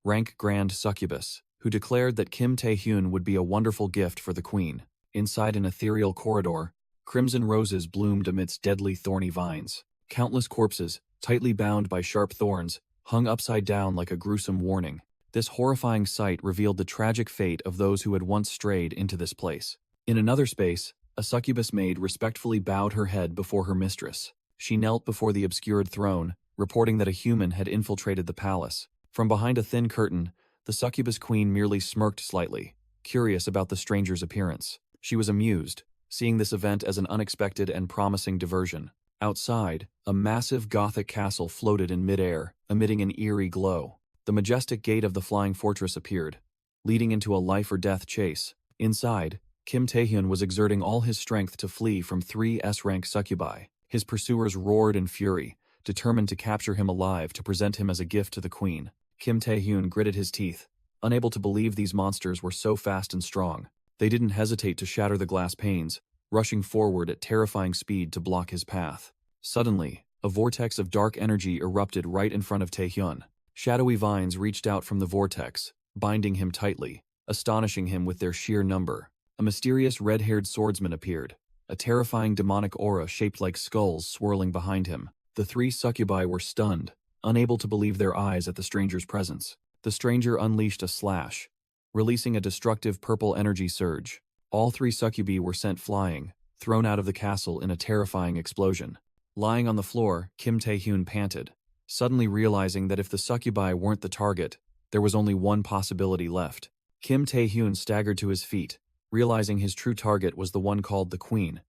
rank Grand Succubus, who declared that Kim Tae-hyun would be a wonderful gift for the queen. Inside an ethereal corridor, crimson roses bloomed amidst deadly thorny vines. Countless corpses, tightly bound by sharp thorns, hung upside down like a gruesome warning. This horrifying sight revealed the tragic fate of those who had once strayed into this place. In another space, a succubus maid respectfully bowed her head before her mistress. She knelt before the obscured throne, reporting that a human had infiltrated the palace. From behind a thin curtain, the succubus queen merely smirked slightly, curious about the stranger's appearance. She was amused, seeing this event as an unexpected and promising diversion. Outside, a massive Gothic castle floated in midair, emitting an eerie glow. The majestic gate of the flying fortress appeared, leading into a life-or-death chase. Inside, Kim Tae-hyun was exerting all his strength to flee from three S-rank succubi. His pursuers roared in fury, determined to capture him alive to present him as a gift to the queen. Kim Tae-hyun gritted his teeth, unable to believe these monsters were so fast and strong. They didn't hesitate to shatter the glass panes, rushing forward at terrifying speed to block his path. Suddenly, a vortex of dark energy erupted right in front of Tae-hyun. Shadowy vines reached out from the vortex, binding him tightly, astonishing him with their sheer number. A mysterious red-haired swordsman appeared, a terrifying demonic aura shaped like skulls swirling behind him. The three succubi were stunned, unable to believe their eyes at the stranger's presence. The stranger unleashed a slash, releasing a destructive purple energy surge. All three succubi were sent flying, thrown out of the castle in a terrifying explosion. Lying on the floor, Kim Tae-hyun panted, suddenly realizing that if the succubi weren't the target, there was only one possibility left. Kim Tae-hyun staggered to his feet, realizing his true target was the one called the Queen,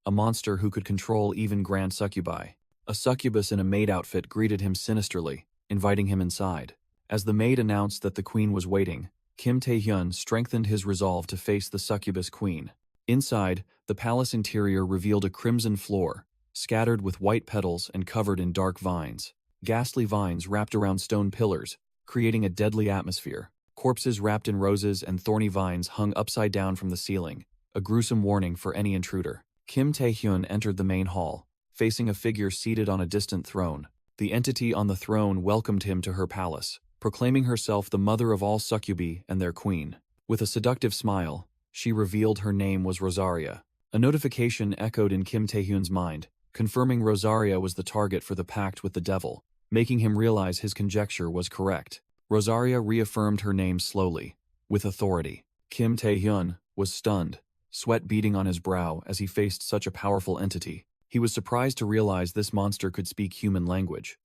a monster who could control even grand succubi. A succubus in a maid outfit greeted him sinisterly, inviting him inside. As the maid announced that the Queen was waiting, Kim Tae-hyun strengthened his resolve to face the succubus queen. Inside, the palace interior revealed a crimson floor, scattered with white petals and covered in dark vines. Ghastly vines wrapped around stone pillars, creating a deadly atmosphere. Corpses wrapped in roses and thorny vines hung upside down from the ceiling, a gruesome warning for any intruder. Kim Tae-hyun entered the main hall, facing a figure seated on a distant throne. The entity on the throne welcomed him to her palace, proclaiming herself the mother of all succubi and their queen. With a seductive smile, she revealed her name was Rosaria. A notification echoed in Kim Tae-hyun's mind, confirming Rosaria was the target for the pact with the devil, making him realize his conjecture was correct. Rosaria reaffirmed her name slowly, with authority. Kim Tae-hyun was stunned, sweat beading on his brow as he faced such a powerful entity. He was surprised to realize this monster could speak human language.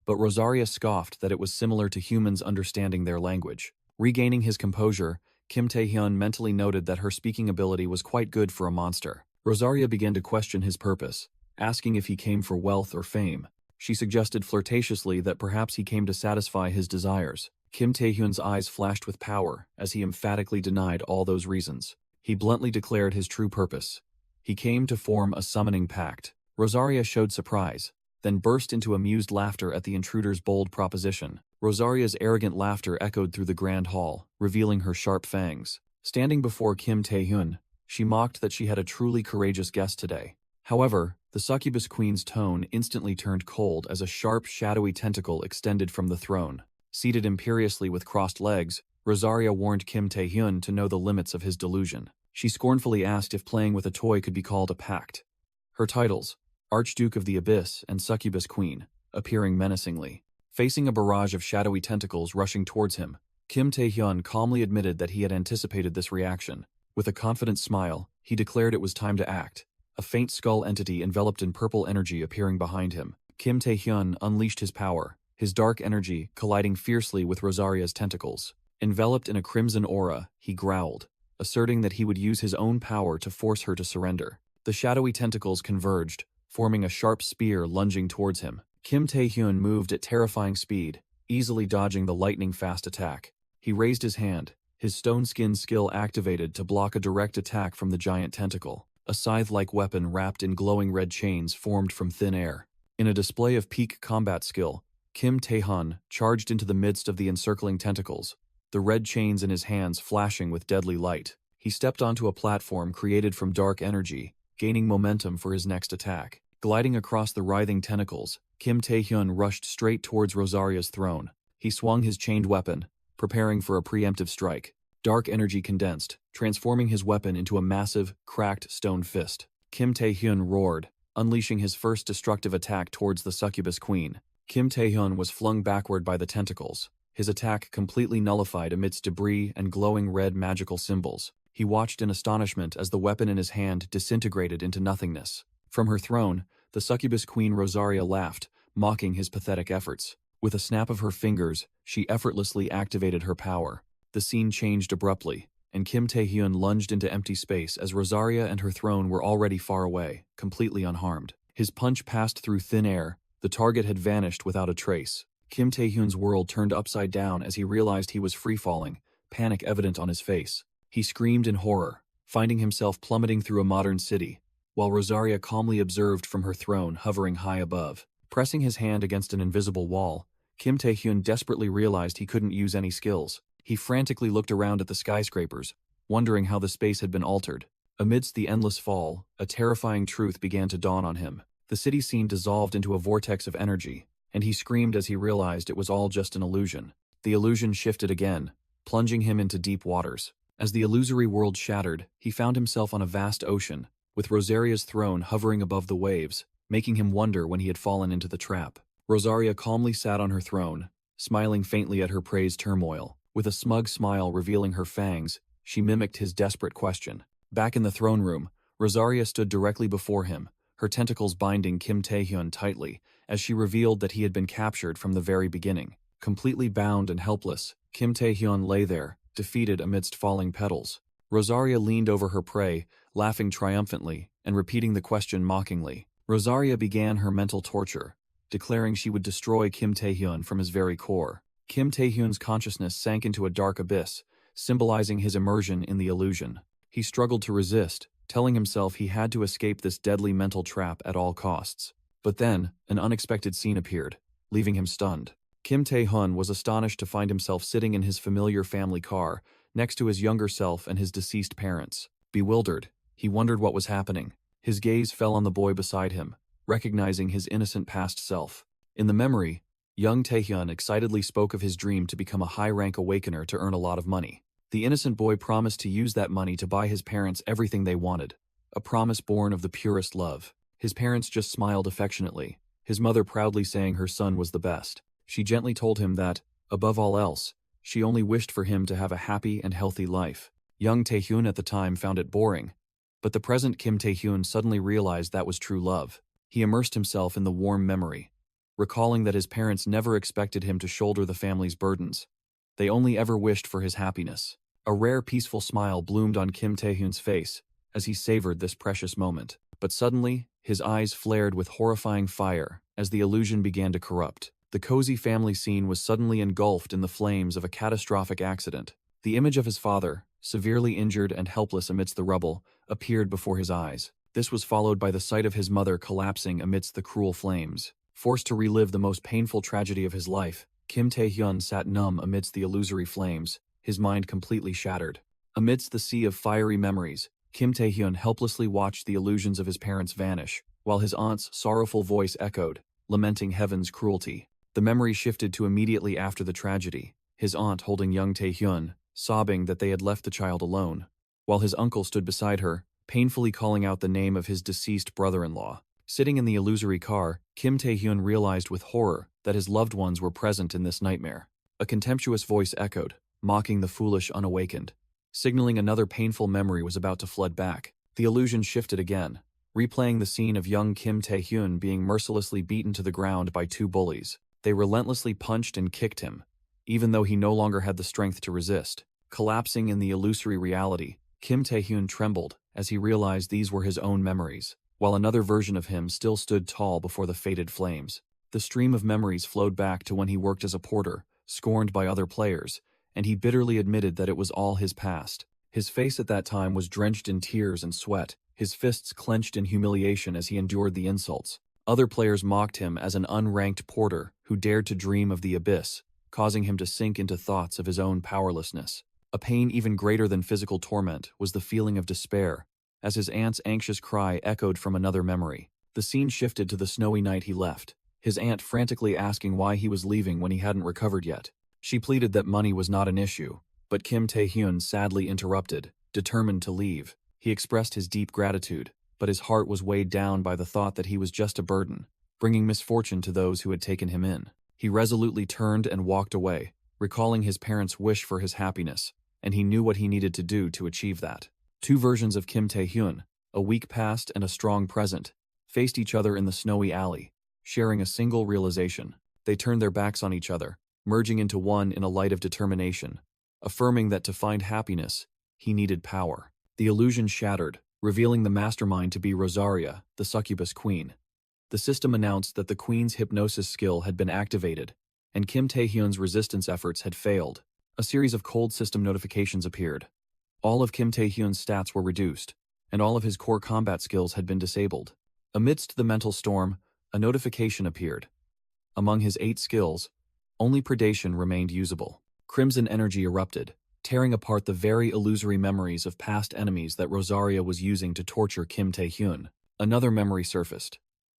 But Rosaria scoffed that it was similar to humans understanding their language. Regaining his composure, Kim Tae-hyun mentally noted that her speaking ability was quite good for a monster. Rosaria began to question his purpose, asking if he came for wealth or fame. She suggested flirtatiously that perhaps he came to satisfy his desires. Kim Tae-hyun's eyes flashed with power as he emphatically denied all those reasons. He bluntly declared his true purpose. He came to form a summoning pact. Rosaria showed surprise, then burst into amused laughter at the intruder's bold proposition. Rosaria's arrogant laughter echoed through the grand hall, revealing her sharp fangs. Standing before Kim Tae-hyun, she mocked that she had a truly courageous guest today. However, The succubus queen's tone instantly turned cold as a sharp, shadowy tentacle extended from the throne. Seated imperiously with crossed legs, Rosaria warned Kim Tae-hyun to know the limits of his delusion. She scornfully asked if playing with a toy could be called a pact. Her titles, Archduke of the Abyss and Succubus Queen, appearing menacingly. Facing a barrage of shadowy tentacles rushing towards him, Kim Tae-hyun calmly admitted that he had anticipated this reaction. With a confident smile, he declared it was time to act. A faint skull entity enveloped in purple energy appearing behind him. Kim Tae-hyun unleashed his power, his dark energy colliding fiercely with Rosaria's tentacles. Enveloped in a crimson aura, he growled, asserting that he would use his own power to force her to surrender. The shadowy tentacles converged, forming a sharp spear lunging towards him. Kim Tae-hyun moved at terrifying speed, easily dodging the lightning-fast attack. He raised his hand, his stone skin skill activated to block a direct attack from the giant tentacle. A scythe-like weapon wrapped in glowing red chains formed from thin air. In a display of peak combat skill, Kim Tae-hyun charged into the midst of the encircling tentacles, the red chains in his hands flashing with deadly light. He stepped onto a platform created from dark energy, gaining momentum for his next attack. Gliding across the writhing tentacles, Kim Tae-hyun rushed straight towards Rosaria's throne. He swung his chained weapon, preparing for a preemptive strike. Dark energy condensed, transforming his weapon into a massive, cracked stone fist. Kim Tae-hyun roared, unleashing his first destructive attack towards the succubus queen. Kim Tae-hyun was flung backward by the tentacles, his attack completely nullified amidst debris and glowing red magical symbols. He watched in astonishment as the weapon in his hand disintegrated into nothingness. From her throne, the succubus queen Rosaria laughed, mocking his pathetic efforts. With a snap of her fingers, she effortlessly activated her power. The scene changed abruptly, and Kim Tae-hyun lunged into empty space as Rosaria and her throne were already far away, completely unharmed. His punch passed through thin air, the target had vanished without a trace. Kim Tae-hyun's world turned upside down as he realized he was free-falling, panic evident on his face. He screamed in horror, finding himself plummeting through a modern city, while Rosaria calmly observed from her throne hovering high above. Pressing his hand against an invisible wall, Kim Tae-hyun desperately realized he couldn't use any skills. He frantically looked around at the skyscrapers, wondering how the space had been altered. Amidst the endless fall, a terrifying truth began to dawn on him. The city scene dissolved into a vortex of energy, and he screamed as he realized it was all just an illusion. The illusion shifted again, plunging him into deep waters. As the illusory world shattered, he found himself on a vast ocean, with Rosaria's throne hovering above the waves, making him wonder when he had fallen into the trap. Rosaria calmly sat on her throne, smiling faintly at her prey's turmoil. With a smug smile revealing her fangs, she mimicked his desperate question. Back in the throne room, Rosaria stood directly before him, her tentacles binding Kim Tae-hyun tightly, as she revealed that he had been captured from the very beginning. Completely bound and helpless, Kim Tae-hyun lay there, defeated amidst falling petals. Rosaria leaned over her prey, laughing triumphantly, and repeating the question mockingly. Rosaria began her mental torture, declaring she would destroy Kim Tae-hyun from his very core. Kim Tae-hyun's consciousness sank into a dark abyss, symbolizing his immersion in the illusion. He struggled to resist, telling himself he had to escape this deadly mental trap at all costs. But then, an unexpected scene appeared, leaving him stunned. Kim Tae-hyun was astonished to find himself sitting in his familiar family car, next to his younger self and his deceased parents. Bewildered, he wondered what was happening. His gaze fell on the boy beside him, recognizing his innocent past self. In the memory, young Tae-hyun excitedly spoke of his dream to become a high-rank awakener to earn a lot of money. The innocent boy promised to use that money to buy his parents everything they wanted, a promise born of the purest love. His parents just smiled affectionately, his mother proudly saying her son was the best. She gently told him that, above all else, she only wished for him to have a happy and healthy life. Young Tae-hyun at the time found it boring, but the present Kim Tae-hyun suddenly realized that was true love. He immersed himself in the warm memory, recalling that his parents never expected him to shoulder the family's burdens. They only ever wished for his happiness. A rare peaceful smile bloomed on Kim Tae-hyun's face as he savored this precious moment. But suddenly, his eyes flared with horrifying fire as the illusion began to corrupt. The cozy family scene was suddenly engulfed in the flames of a catastrophic accident. The image of his father, severely injured and helpless amidst the rubble, appeared before his eyes. This was followed by the sight of his mother collapsing amidst the cruel flames. Forced to relive the most painful tragedy of his life, Kim Tae-hyun sat numb amidst the illusory flames, his mind completely shattered. Amidst the sea of fiery memories, Kim Tae-hyun helplessly watched the illusions of his parents vanish, while his aunt's sorrowful voice echoed, lamenting heaven's cruelty. The memory shifted to immediately after the tragedy, his aunt holding young Tae-hyun, sobbing that they had left the child alone, while his uncle stood beside her, painfully calling out the name of his deceased brother-in-law. Sitting in the illusory car, Kim Tae-hyun realized with horror that his loved ones were present in this nightmare. A contemptuous voice echoed, mocking the foolish unawakened, signaling another painful memory was about to flood back. The illusion shifted again, replaying the scene of young Kim Tae-hyun being mercilessly beaten to the ground by two bullies. They relentlessly punched and kicked him, even though he no longer had the strength to resist. Collapsing in the illusory reality, Kim Tae-hyun trembled as he realized these were his own memories, while another version of him still stood tall before the faded flames. The stream of memories flowed back to when he worked as a porter, scorned by other players, and he bitterly admitted that it was all his past. His face at that time was drenched in tears and sweat, his fists clenched in humiliation as he endured the insults. Other players mocked him as an unranked porter who dared to dream of the abyss, causing him to sink into thoughts of his own powerlessness. A pain even greater than physical torment was the feeling of despair, as his aunt's anxious cry echoed from another memory. The scene shifted to the snowy night he left, his aunt frantically asking why he was leaving when he hadn't recovered yet. She pleaded that money was not an issue, but Kim Tae-hyun sadly interrupted, determined to leave. He expressed his deep gratitude, but his heart was weighed down by the thought that he was just a burden, bringing misfortune to those who had taken him in. He resolutely turned and walked away, recalling his parents' wish for his happiness, and he knew what he needed to do to achieve that. Two versions of Kim Tae-hyun, a weak past and a strong present, faced each other in the snowy alley, sharing a single realization. They turned their backs on each other, merging into one in a light of determination, affirming that to find happiness, he needed power. The illusion shattered, revealing the mastermind to be Rosaria, the succubus queen. The system announced that the queen's hypnosis skill had been activated, and Kim Tae-hyun's resistance efforts had failed. A series of cold system notifications appeared. All of Kim Tae-hyun's stats were reduced, and all of his core combat skills had been disabled. Amidst the mental storm, a notification appeared. Among his 8 skills, only predation remained usable. Crimson energy erupted, tearing apart the very illusory memories of past enemies that Rosaria was using to torture Kim Tae-hyun. Another memory surfaced.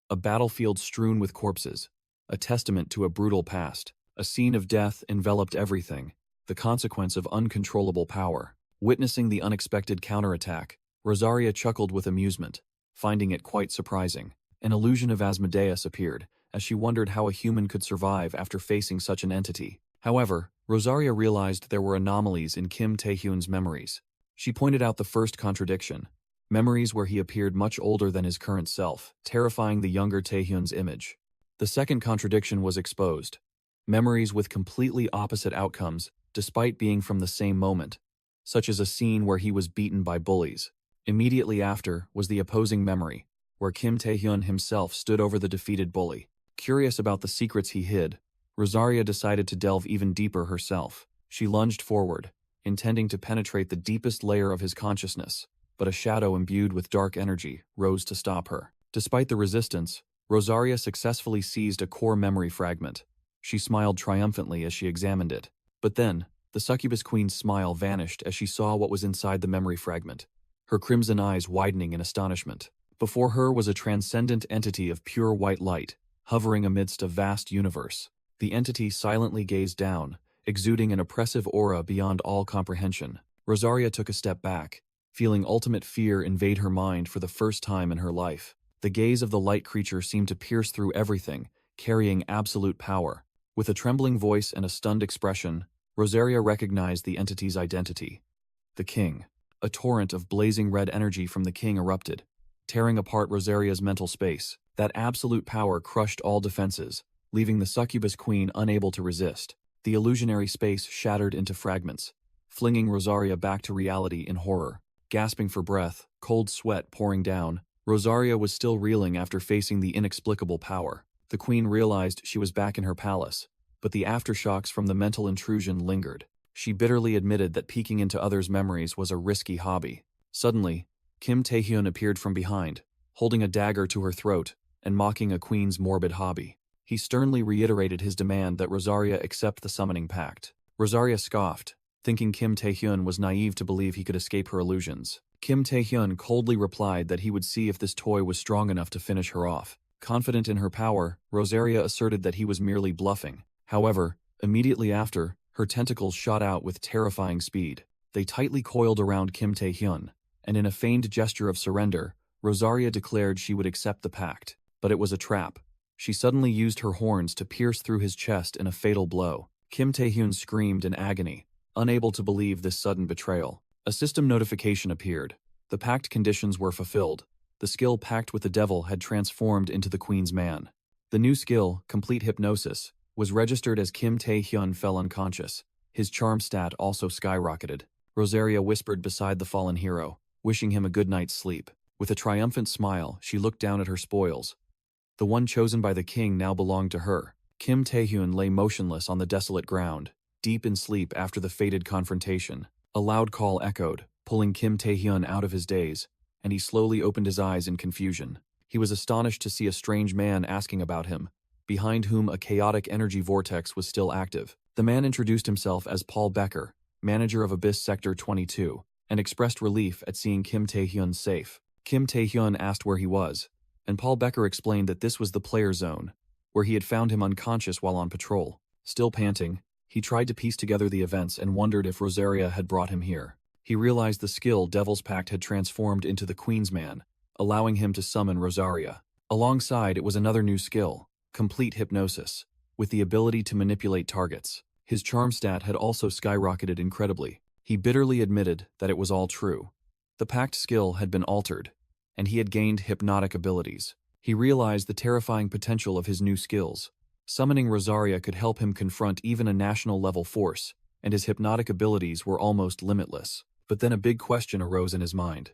A battlefield strewn with corpses, a testament to a brutal past. A scene of death enveloped everything, the consequence of uncontrollable power. Witnessing the unexpected counterattack, Rosaria chuckled with amusement, finding it quite surprising. An illusion of Asmodeus appeared, as she wondered how a human could survive after facing such an entity. However, Rosaria realized there were anomalies in Kim Tae-hyun's memories. She pointed out the first contradiction, memories where he appeared much older than his current self, terrifying the younger Tae-hyun's image. The second contradiction was exposed, memories with completely opposite outcomes despite being from the same moment, such as a scene where he was beaten by bullies. Immediately after was the opposing memory, where Kim Tae-hyun himself stood over the defeated bully. Curious about the secrets he hid, Rosaria decided to delve even deeper herself. She lunged forward, intending to penetrate the deepest layer of his consciousness, but a shadow imbued with dark energy rose to stop her. Despite the resistance, Rosaria successfully seized a core memory fragment. She smiled triumphantly as she examined it. But then, the succubus queen's smile vanished as she saw what was inside the memory fragment, her crimson eyes widening in astonishment. Before her was a transcendent entity of pure white light, hovering amidst a vast universe. The entity silently gazed down, exuding an oppressive aura beyond all comprehension. Rosaria took a step back, feeling ultimate fear invade her mind for the first time in her life. The gaze of the light creature seemed to pierce through everything, carrying absolute power. With a trembling voice and a stunned expression, Rosaria recognized the entity's identity. The king. A torrent of blazing red energy from the king erupted, tearing apart Rosaria's mental space. That absolute power crushed all defenses, leaving the succubus queen unable to resist. The illusionary space shattered into fragments, flinging Rosaria back to reality in horror. Gasping for breath, cold sweat pouring down, Rosaria was still reeling after facing the inexplicable power. The queen realized she was back in her palace, but the aftershocks from the mental intrusion lingered. She bitterly admitted that peeking into others' memories was a risky hobby. Suddenly, Kim Tae-hyun appeared from behind, holding a dagger to her throat and mocking a queen's morbid hobby. He sternly reiterated his demand that Rosaria accept the summoning pact. Rosaria scoffed, thinking Kim Tae-hyun was naive to believe he could escape her illusions. Kim Tae-hyun coldly replied that he would see if this toy was strong enough to finish her off. Confident in her power, Rosaria asserted that he was merely bluffing. However, immediately after, her tentacles shot out with terrifying speed. They tightly coiled around Kim Tae-hyun, and in a feigned gesture of surrender, Rosaria declared she would accept the pact. But it was a trap. She suddenly used her horns to pierce through his chest in a fatal blow. Kim Tae-hyun screamed in agony, unable to believe this sudden betrayal. A system notification appeared. The pact conditions were fulfilled. The skill pact with the devil had transformed into the Queen's man. The new skill, complete hypnosis, was registered as Kim Tae-hyun fell unconscious. His charm stat also skyrocketed. Rosaria whispered beside the fallen hero, wishing him a good night's sleep. With a triumphant smile, she looked down at her spoils. The one chosen by the king now belonged to her. Kim Tae-hyun lay motionless on the desolate ground, deep in sleep after the fated confrontation. A loud call echoed, pulling Kim Tae-hyun out of his daze, and he slowly opened his eyes in confusion. He was astonished to see a strange man asking about him, behind whom a chaotic energy vortex was still active. The man introduced himself as Paul Becker, manager of Abyss Sector 22, and expressed relief at seeing Kim Tae-hyun safe. Kim Tae-hyun asked where he was, and Paul Becker explained that this was the player zone, where he had found him unconscious while on patrol. Still panting, he tried to piece together the events and wondered if Rosaria had brought him here. He realized the skill Devil's Pact had transformed into the Queen's Man, allowing him to summon Rosaria. Alongside it was another new skill, complete hypnosis, with the ability to manipulate targets. His charm stat had also skyrocketed incredibly. He bitterly admitted that it was all true. The pact skill had been altered, and he had gained hypnotic abilities. He realized the terrifying potential of his new skills. Summoning Rosaria could help him confront even a national-level force, and his hypnotic abilities were almost limitless. But then a big question arose in his mind.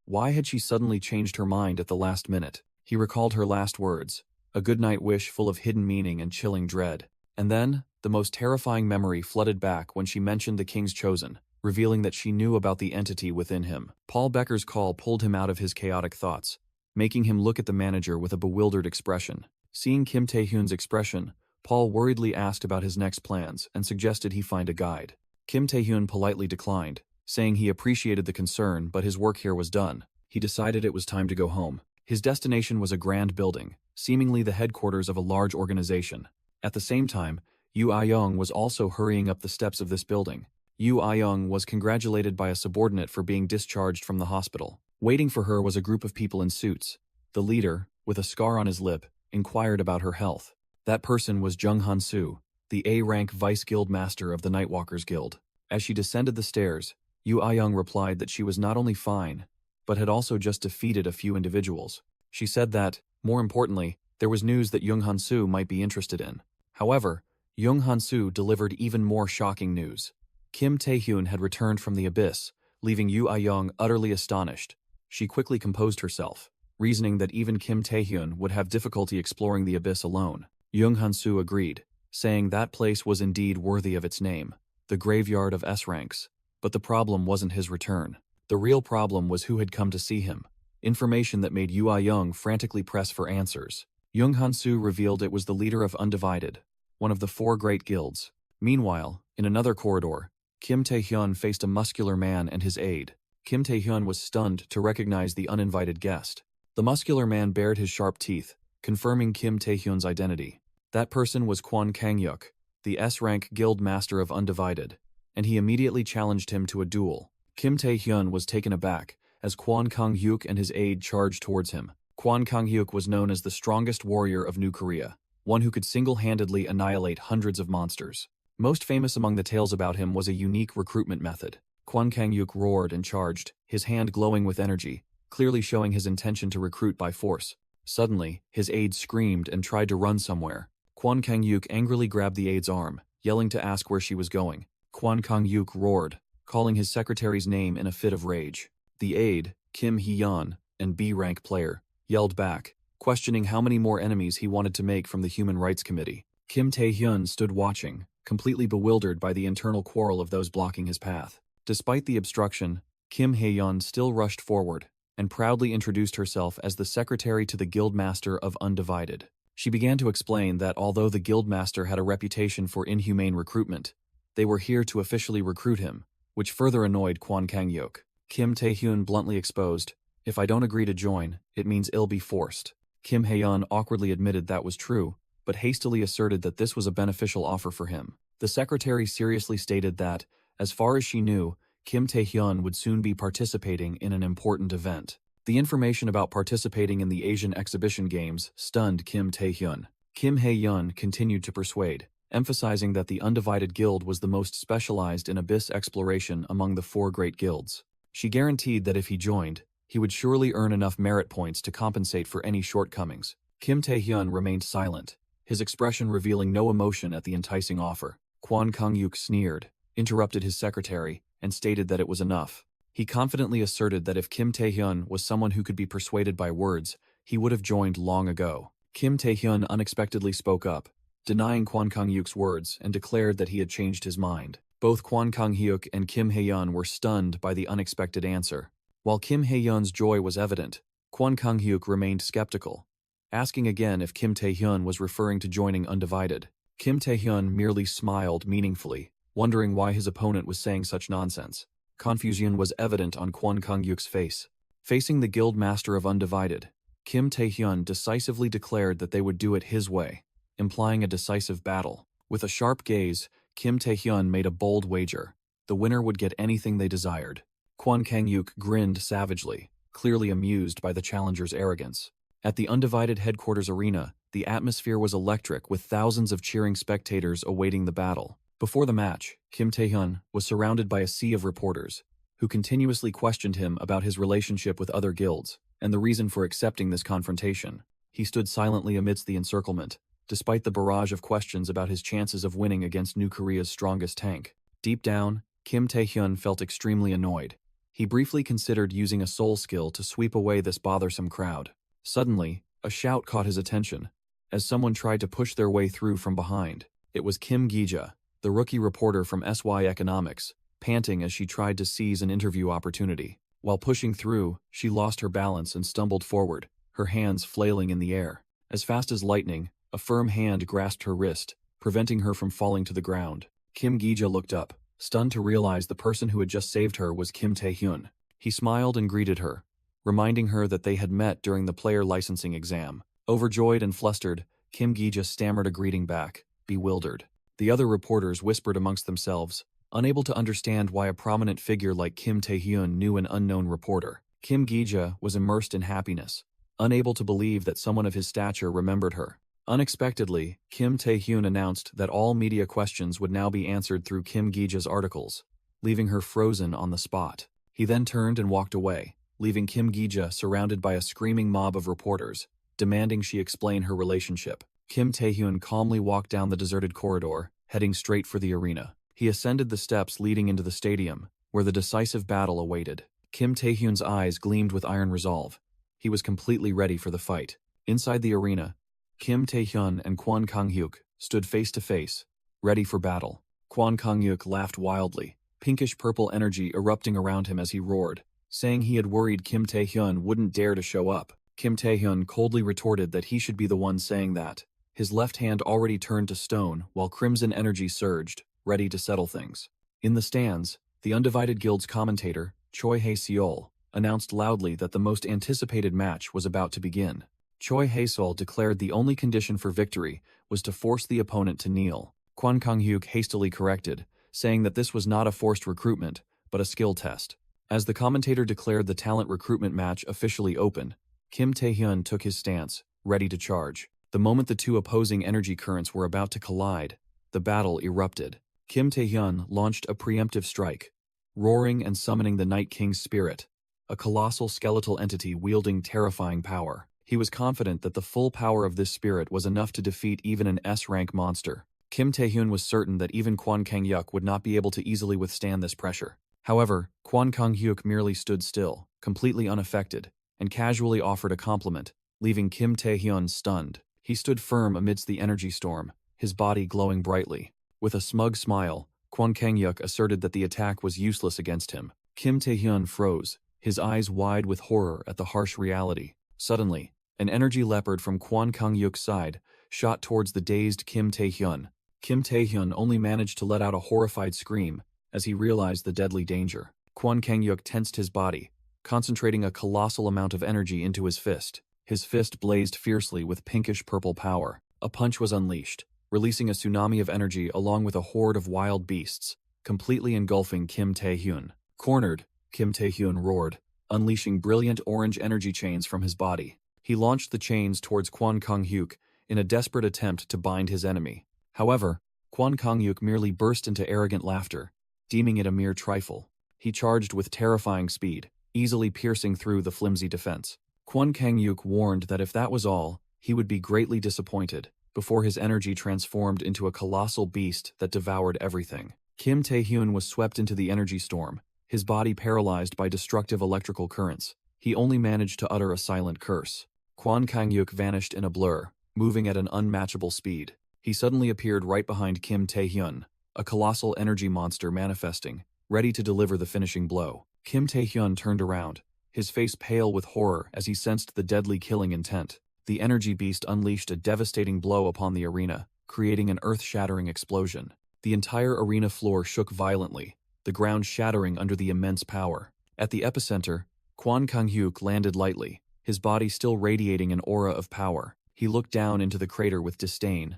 Why had she suddenly changed her mind at the last minute? He recalled her last words, a goodnight wish full of hidden meaning and chilling dread. And then, the most terrifying memory flooded back when she mentioned the King's Chosen, revealing that she knew about the entity within him. Paul Becker's call pulled him out of his chaotic thoughts, making him look at the manager with a bewildered expression. Seeing Kim Tae-hyun's expression, Paul worriedly asked about his next plans and suggested he find a guide. Kim Tae-hyun politely declined, saying he appreciated the concern but his work here was done. He decided it was time to go home. His destination was a grand building, seemingly the headquarters of a large organization. At the same time, Yu Ah-young was also hurrying up the steps of this building. Yu Ah-young was congratulated by a subordinate for being discharged from the hospital. Waiting for her was a group of people in suits. The leader, with a scar on his lip, inquired about her health. That person was Jung Han-soo, the A-rank Vice Guild Master of the Nightwalkers Guild. As she descended the stairs, Yu Ah-young replied that she was not only fine, but had also just defeated a few individuals. She said that, more importantly, there was news that Jung Han-soo might be interested in. However, Jung Han-soo delivered even more shocking news. Kim Tae-hyun had returned from the abyss, leaving Yu Ah-young utterly astonished. She quickly composed herself, reasoning that even Kim Tae-hyun would have difficulty exploring the abyss alone. Jung Han-soo agreed, saying that place was indeed worthy of its name, the graveyard of S-ranks. But the problem wasn't his return. The real problem was who had come to see him, information that made Yu Ah-young frantically press for answers. Jung Han-soo revealed it was the leader of Undivided, one of the 4 great guilds. Meanwhile, in another corridor, Kim Tae-hyun faced a muscular man and his aide. Kim Tae-hyun was stunned to recognize the uninvited guest. The muscular man bared his sharp teeth, confirming Kim Tae-hyun's identity. That person was Kwon Kang-yuk, the S-rank guild master of Undivided, and he immediately challenged him to a duel. Kim Tae-hyun was taken aback as Kwon Kang-hyuk and his aide charged towards him. Kwon Kang-hyuk was known as the strongest warrior of New Korea, one who could single-handedly annihilate hundreds of monsters. Most famous among the tales about him was a unique recruitment method. Kwon Kang-hyuk roared and charged, his hand glowing with energy, clearly showing his intention to recruit by force. Suddenly, his aide screamed and tried to run somewhere. Kwon Kang-hyuk angrily grabbed the aide's arm, yelling to ask where she was going. Kwon Kang-hyuk roared, calling his secretary's name in a fit of rage. The aide, Kim Hee-yeon, and B-rank player, yelled back, questioning how many more enemies he wanted to make from the Human Rights Committee. Kim Tae-hyun stood watching, completely bewildered by the internal quarrel of those blocking his path. Despite the obstruction, Kim Hee-yeon still rushed forward, and proudly introduced herself as the secretary to the Guildmaster of Undivided. She began to explain that although the Guildmaster had a reputation for inhumane recruitment, they were here to officially recruit him, which further annoyed Kwon Kang-hyuk. Kim Tae-hyun bluntly exposed, "If I don't agree to join, it means it'll be forced." Kim Hae-yeon awkwardly admitted that was true, but hastily asserted that this was a beneficial offer for him. The secretary seriously stated that, as far as she knew, Kim Tae-hyun would soon be participating in an important event. The information about participating in the Asian exhibition games stunned Kim Tae-hyun. Kim Hae-yeon continued to persuade, emphasizing that the Undivided Guild was the most specialized in abyss exploration among the 4 great guilds. She guaranteed that if he joined, he would surely earn enough merit points to compensate for any shortcomings. Kim Tae-hyun remained silent, his expression revealing no emotion at the enticing offer. Kwon Kang-hyuk sneered, interrupted his secretary, and stated that it was enough. He confidently asserted that if Kim Tae-hyun was someone who could be persuaded by words, he would have joined long ago. Kim Tae-hyun unexpectedly spoke up, denying Kwon Kang-hyuk's words, and declared that he had changed his mind. Both Kwon Kang-hyuk and Kim Hae-yeon were stunned by the unexpected answer. While Kim Hae-yeon's joy was evident, Kwon Kang-hyuk remained skeptical, asking again if Kim Tae-hyun was referring to joining Undivided. Kim Tae-hyun merely smiled meaningfully, wondering why his opponent was saying such nonsense. Confusion was evident on Kwon Kang-hyuk's face. Facing the guild master of Undivided, Kim Tae-hyun decisively declared that they would do it his way, implying a decisive battle. With a sharp gaze, Kim Tae-hyun made a bold wager. The winner would get anything they desired. Kwon Kang-hyuk grinned savagely, clearly amused by the challenger's arrogance. At the Undivided headquarters arena, the atmosphere was electric with thousands of cheering spectators awaiting the battle. Before the match, Kim Tae-hyun was surrounded by a sea of reporters, who continuously questioned him about his relationship with other guilds, and the reason for accepting this confrontation. He stood silently amidst the encirclement, despite the barrage of questions about his chances of winning against New Korea's strongest tank. Deep down, Kim Tae-hyun felt extremely annoyed. He briefly considered using a soul skill to sweep away this bothersome crowd. Suddenly, a shout caught his attention, as someone tried to push their way through from behind. It was Kim Gi-ja, the rookie reporter from SY Economics, panting as she tried to seize an interview opportunity. While pushing through, she lost her balance and stumbled forward, her hands flailing in the air. As fast as lightning, a firm hand grasped her wrist, preventing her from falling to the ground. Kim Gi-ja looked up, stunned to realize the person who had just saved her was Kim Tae-hyun. He smiled and greeted her, reminding her that they had met during the player licensing exam. Overjoyed and flustered, Kim Gi-ja stammered a greeting back, bewildered. The other reporters whispered amongst themselves, unable to understand why a prominent figure like Kim Tae-hyun knew an unknown reporter. Kim Gi-ja was immersed in happiness, unable to believe that someone of his stature remembered her. Unexpectedly, Kim Tae-hyun announced that all media questions would now be answered through Kim Gi-ja's articles, leaving her frozen on the spot. He then turned and walked away, leaving Kim Gi-ja surrounded by a screaming mob of reporters, demanding she explain her relationship. Kim Tae-hyun calmly walked down the deserted corridor, heading straight for the arena. He ascended the steps leading into the stadium, where the decisive battle awaited. Kim Tae-hyun's eyes gleamed with iron resolve. He was completely ready for the fight. Inside the arena, Kim Tae-hyun and Kwon Kang-hyuk stood face to face, ready for battle. Kwon Kang-hyuk laughed wildly, pinkish-purple energy erupting around him as he roared, saying he had worried Kim Tae-hyun wouldn't dare to show up. Kim Tae-hyun coldly retorted that he should be the one saying that. His left hand already turned to stone while crimson energy surged, ready to settle things. In the stands, the Undivided Guild's commentator, Choi Hae-seol, announced loudly that the most anticipated match was about to begin. Choi Hae-seol declared the only condition for victory was to force the opponent to kneel. Kwon Kang-hyuk hastily corrected, saying that this was not a forced recruitment, but a skill test. As the commentator declared the talent recruitment match officially open, Kim Tae-hyun took his stance, ready to charge. The moment the two opposing energy currents were about to collide, the battle erupted. Kim Tae-hyun launched a preemptive strike, roaring and summoning the Night King's spirit, a colossal skeletal entity wielding terrifying power. He was confident that the full power of this spirit was enough to defeat even an S-rank monster. Kim Tae-hyun was certain that even Kwon Kang-hyuk would not be able to easily withstand this pressure. However, Kwon Kang-hyuk merely stood still, completely unaffected, and casually offered a compliment, leaving Kim Tae-hyun stunned. He stood firm amidst the energy storm, his body glowing brightly. With a smug smile, Kwon Kang-hyuk asserted that the attack was useless against him. Kim Tae-hyun froze, his eyes wide with horror at the harsh reality. Suddenly, an energy leopard from Kwon Kang-hyuk's side shot towards the dazed Kim Tae-hyun. Kim Tae-hyun only managed to let out a horrified scream as he realized the deadly danger. Kwon Kang-yuk tensed his body, concentrating a colossal amount of energy into his fist. His fist blazed fiercely with pinkish-purple power. A punch was unleashed, releasing a tsunami of energy along with a horde of wild beasts, completely engulfing Kim Tae-hyun. Cornered, Kim Tae-hyun roared, unleashing brilliant orange energy chains from his body. He launched the chains towards Kwon Kang-hyuk in a desperate attempt to bind his enemy. However, Kwon Kang-hyuk merely burst into arrogant laughter, deeming it a mere trifle. He charged with terrifying speed, easily piercing through the flimsy defense. Kwon Kang-hyuk warned that if that was all, he would be greatly disappointed, before his energy transformed into a colossal beast that devoured everything. Kim Tae-hyun was swept into the energy storm, his body paralyzed by destructive electrical currents. He only managed to utter a silent curse. Kwon Kang-hyuk vanished in a blur, moving at an unmatchable speed. He suddenly appeared right behind Kim Tae-hyun, a colossal energy monster manifesting, ready to deliver the finishing blow. Kim Tae-hyun turned around, his face pale with horror as he sensed the deadly killing intent. The energy beast unleashed a devastating blow upon the arena, creating an earth-shattering explosion. The entire arena floor shook violently, the ground shattering under the immense power. At the epicenter, Kwon Kang-hyuk landed lightly, his body still radiating an aura of power. He looked down into the crater with disdain,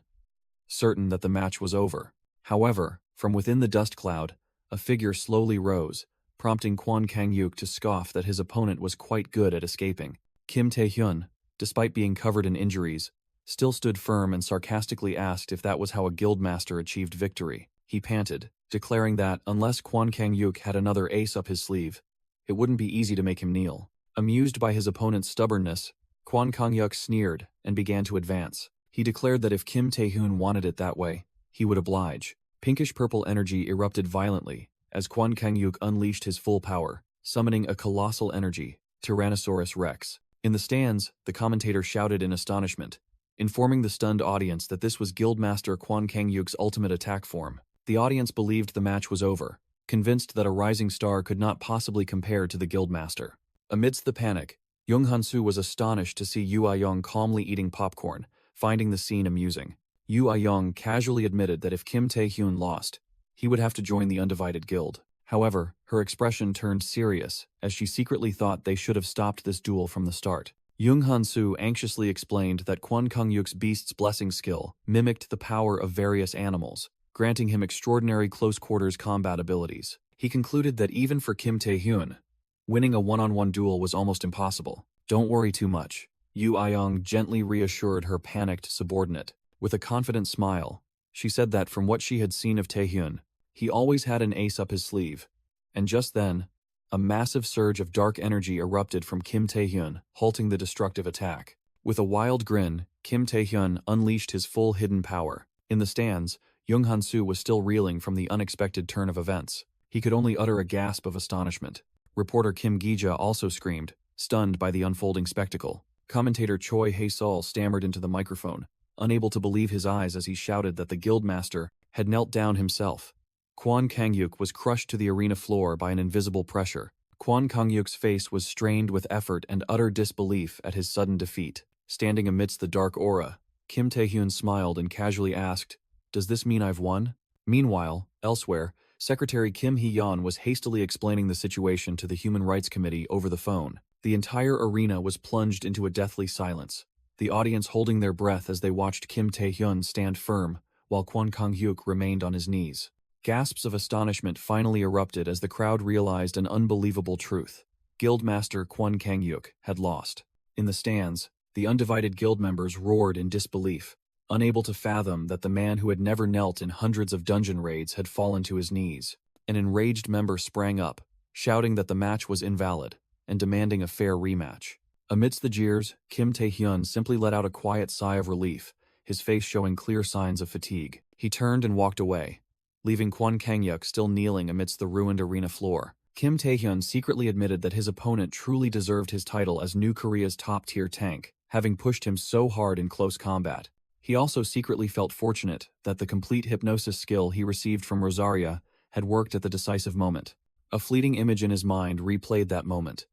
certain that the match was over. However, from within the dust cloud, a figure slowly rose, prompting Kwon Kang-hyuk to scoff that his opponent was quite good at escaping. Kim Tae-hyun, despite being covered in injuries, still stood firm and sarcastically asked if that was how a guildmaster achieved victory. He panted, declaring that, unless Kwon Kang-hyuk had another ace up his sleeve, it wouldn't be easy to make him kneel. Amused by his opponent's stubbornness, Kwon Kang-hyuk sneered and began to advance. He declared that if Kim Tae-hyun wanted it that way, he would oblige. Pinkish-purple energy erupted violently as Kwon Kang-hyuk unleashed his full power, summoning a colossal energy, Tyrannosaurus Rex. In the stands, the commentator shouted in astonishment, informing the stunned audience that this was Guildmaster Kwon Kang-hyuk's ultimate attack form. The audience believed the match was over, convinced that a rising star could not possibly compare to the Guildmaster. Amidst the panic, Jung Han-soo was astonished to see Yoo Ah-young calmly eating popcorn, finding the scene amusing. Yoo Ah-young casually admitted that if Kim Tae-hyun lost, he would have to join the undivided guild. However, her expression turned serious, as she secretly thought they should have stopped this duel from the start. Jung Han-soo anxiously explained that Kwon Kang-hyuk's Beast's Blessing skill mimicked the power of various animals, granting him extraordinary close-quarters combat abilities. He concluded that even for Kim Tae-hyun, winning a one-on-one duel was almost impossible. Don't worry too much, Yoo Ah-young gently reassured her panicked subordinate. With a confident smile, she said that from what she had seen of Tae-hyun, he always had an ace up his sleeve. And just then, a massive surge of dark energy erupted from Kim Tae-hyun, halting the destructive attack. With a wild grin, Kim Tae-hyun unleashed his full hidden power. In the stands, Jung Han-soo was still reeling from the unexpected turn of events. He could only utter a gasp of astonishment. Reporter Kim Gi-ja also screamed, stunned by the unfolding spectacle. Commentator Choi Hae-sol stammered into the microphone, unable to believe his eyes as he shouted that the guildmaster had knelt down himself. Kwon Kang-hyuk was crushed to the arena floor by an invisible pressure. Kwon Kang-hyuk's face was strained with effort and utter disbelief at his sudden defeat. Standing amidst the dark aura, Kim Tae-hyun smiled and casually asked, "Does this mean I've won?" Meanwhile, elsewhere, Secretary Kim Hee-yeon was hastily explaining the situation to the Human Rights Committee over the phone. The entire arena was plunged into a deathly silence, the audience holding their breath as they watched Kim Tae-hyun stand firm, while Kwon Kang-hyuk remained on his knees. Gasps of astonishment finally erupted as the crowd realized an unbelievable truth. Guildmaster Kwon Kang-hyuk had lost. In the stands, the undivided guild members roared in disbelief, unable to fathom that the man who had never knelt in hundreds of dungeon raids had fallen to his knees. An enraged member sprang up, shouting that the match was invalid, and demanding a fair rematch. Amidst the jeers, Kim Tae-hyun simply let out a quiet sigh of relief, his face showing clear signs of fatigue. He turned and walked away, leaving Kwon Kang-hyuk still kneeling amidst the ruined arena floor. Kim Tae-hyun secretly admitted that his opponent truly deserved his title as New Korea's top-tier tank, having pushed him so hard in close combat. He also secretly felt fortunate that the complete hypnosis skill he received from Rosaria had worked at the decisive moment. A fleeting image in his mind replayed that moment.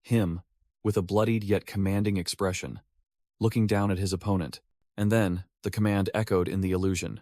Him, with a bloodied yet commanding expression, looking down at his opponent, and then the command echoed in the illusion.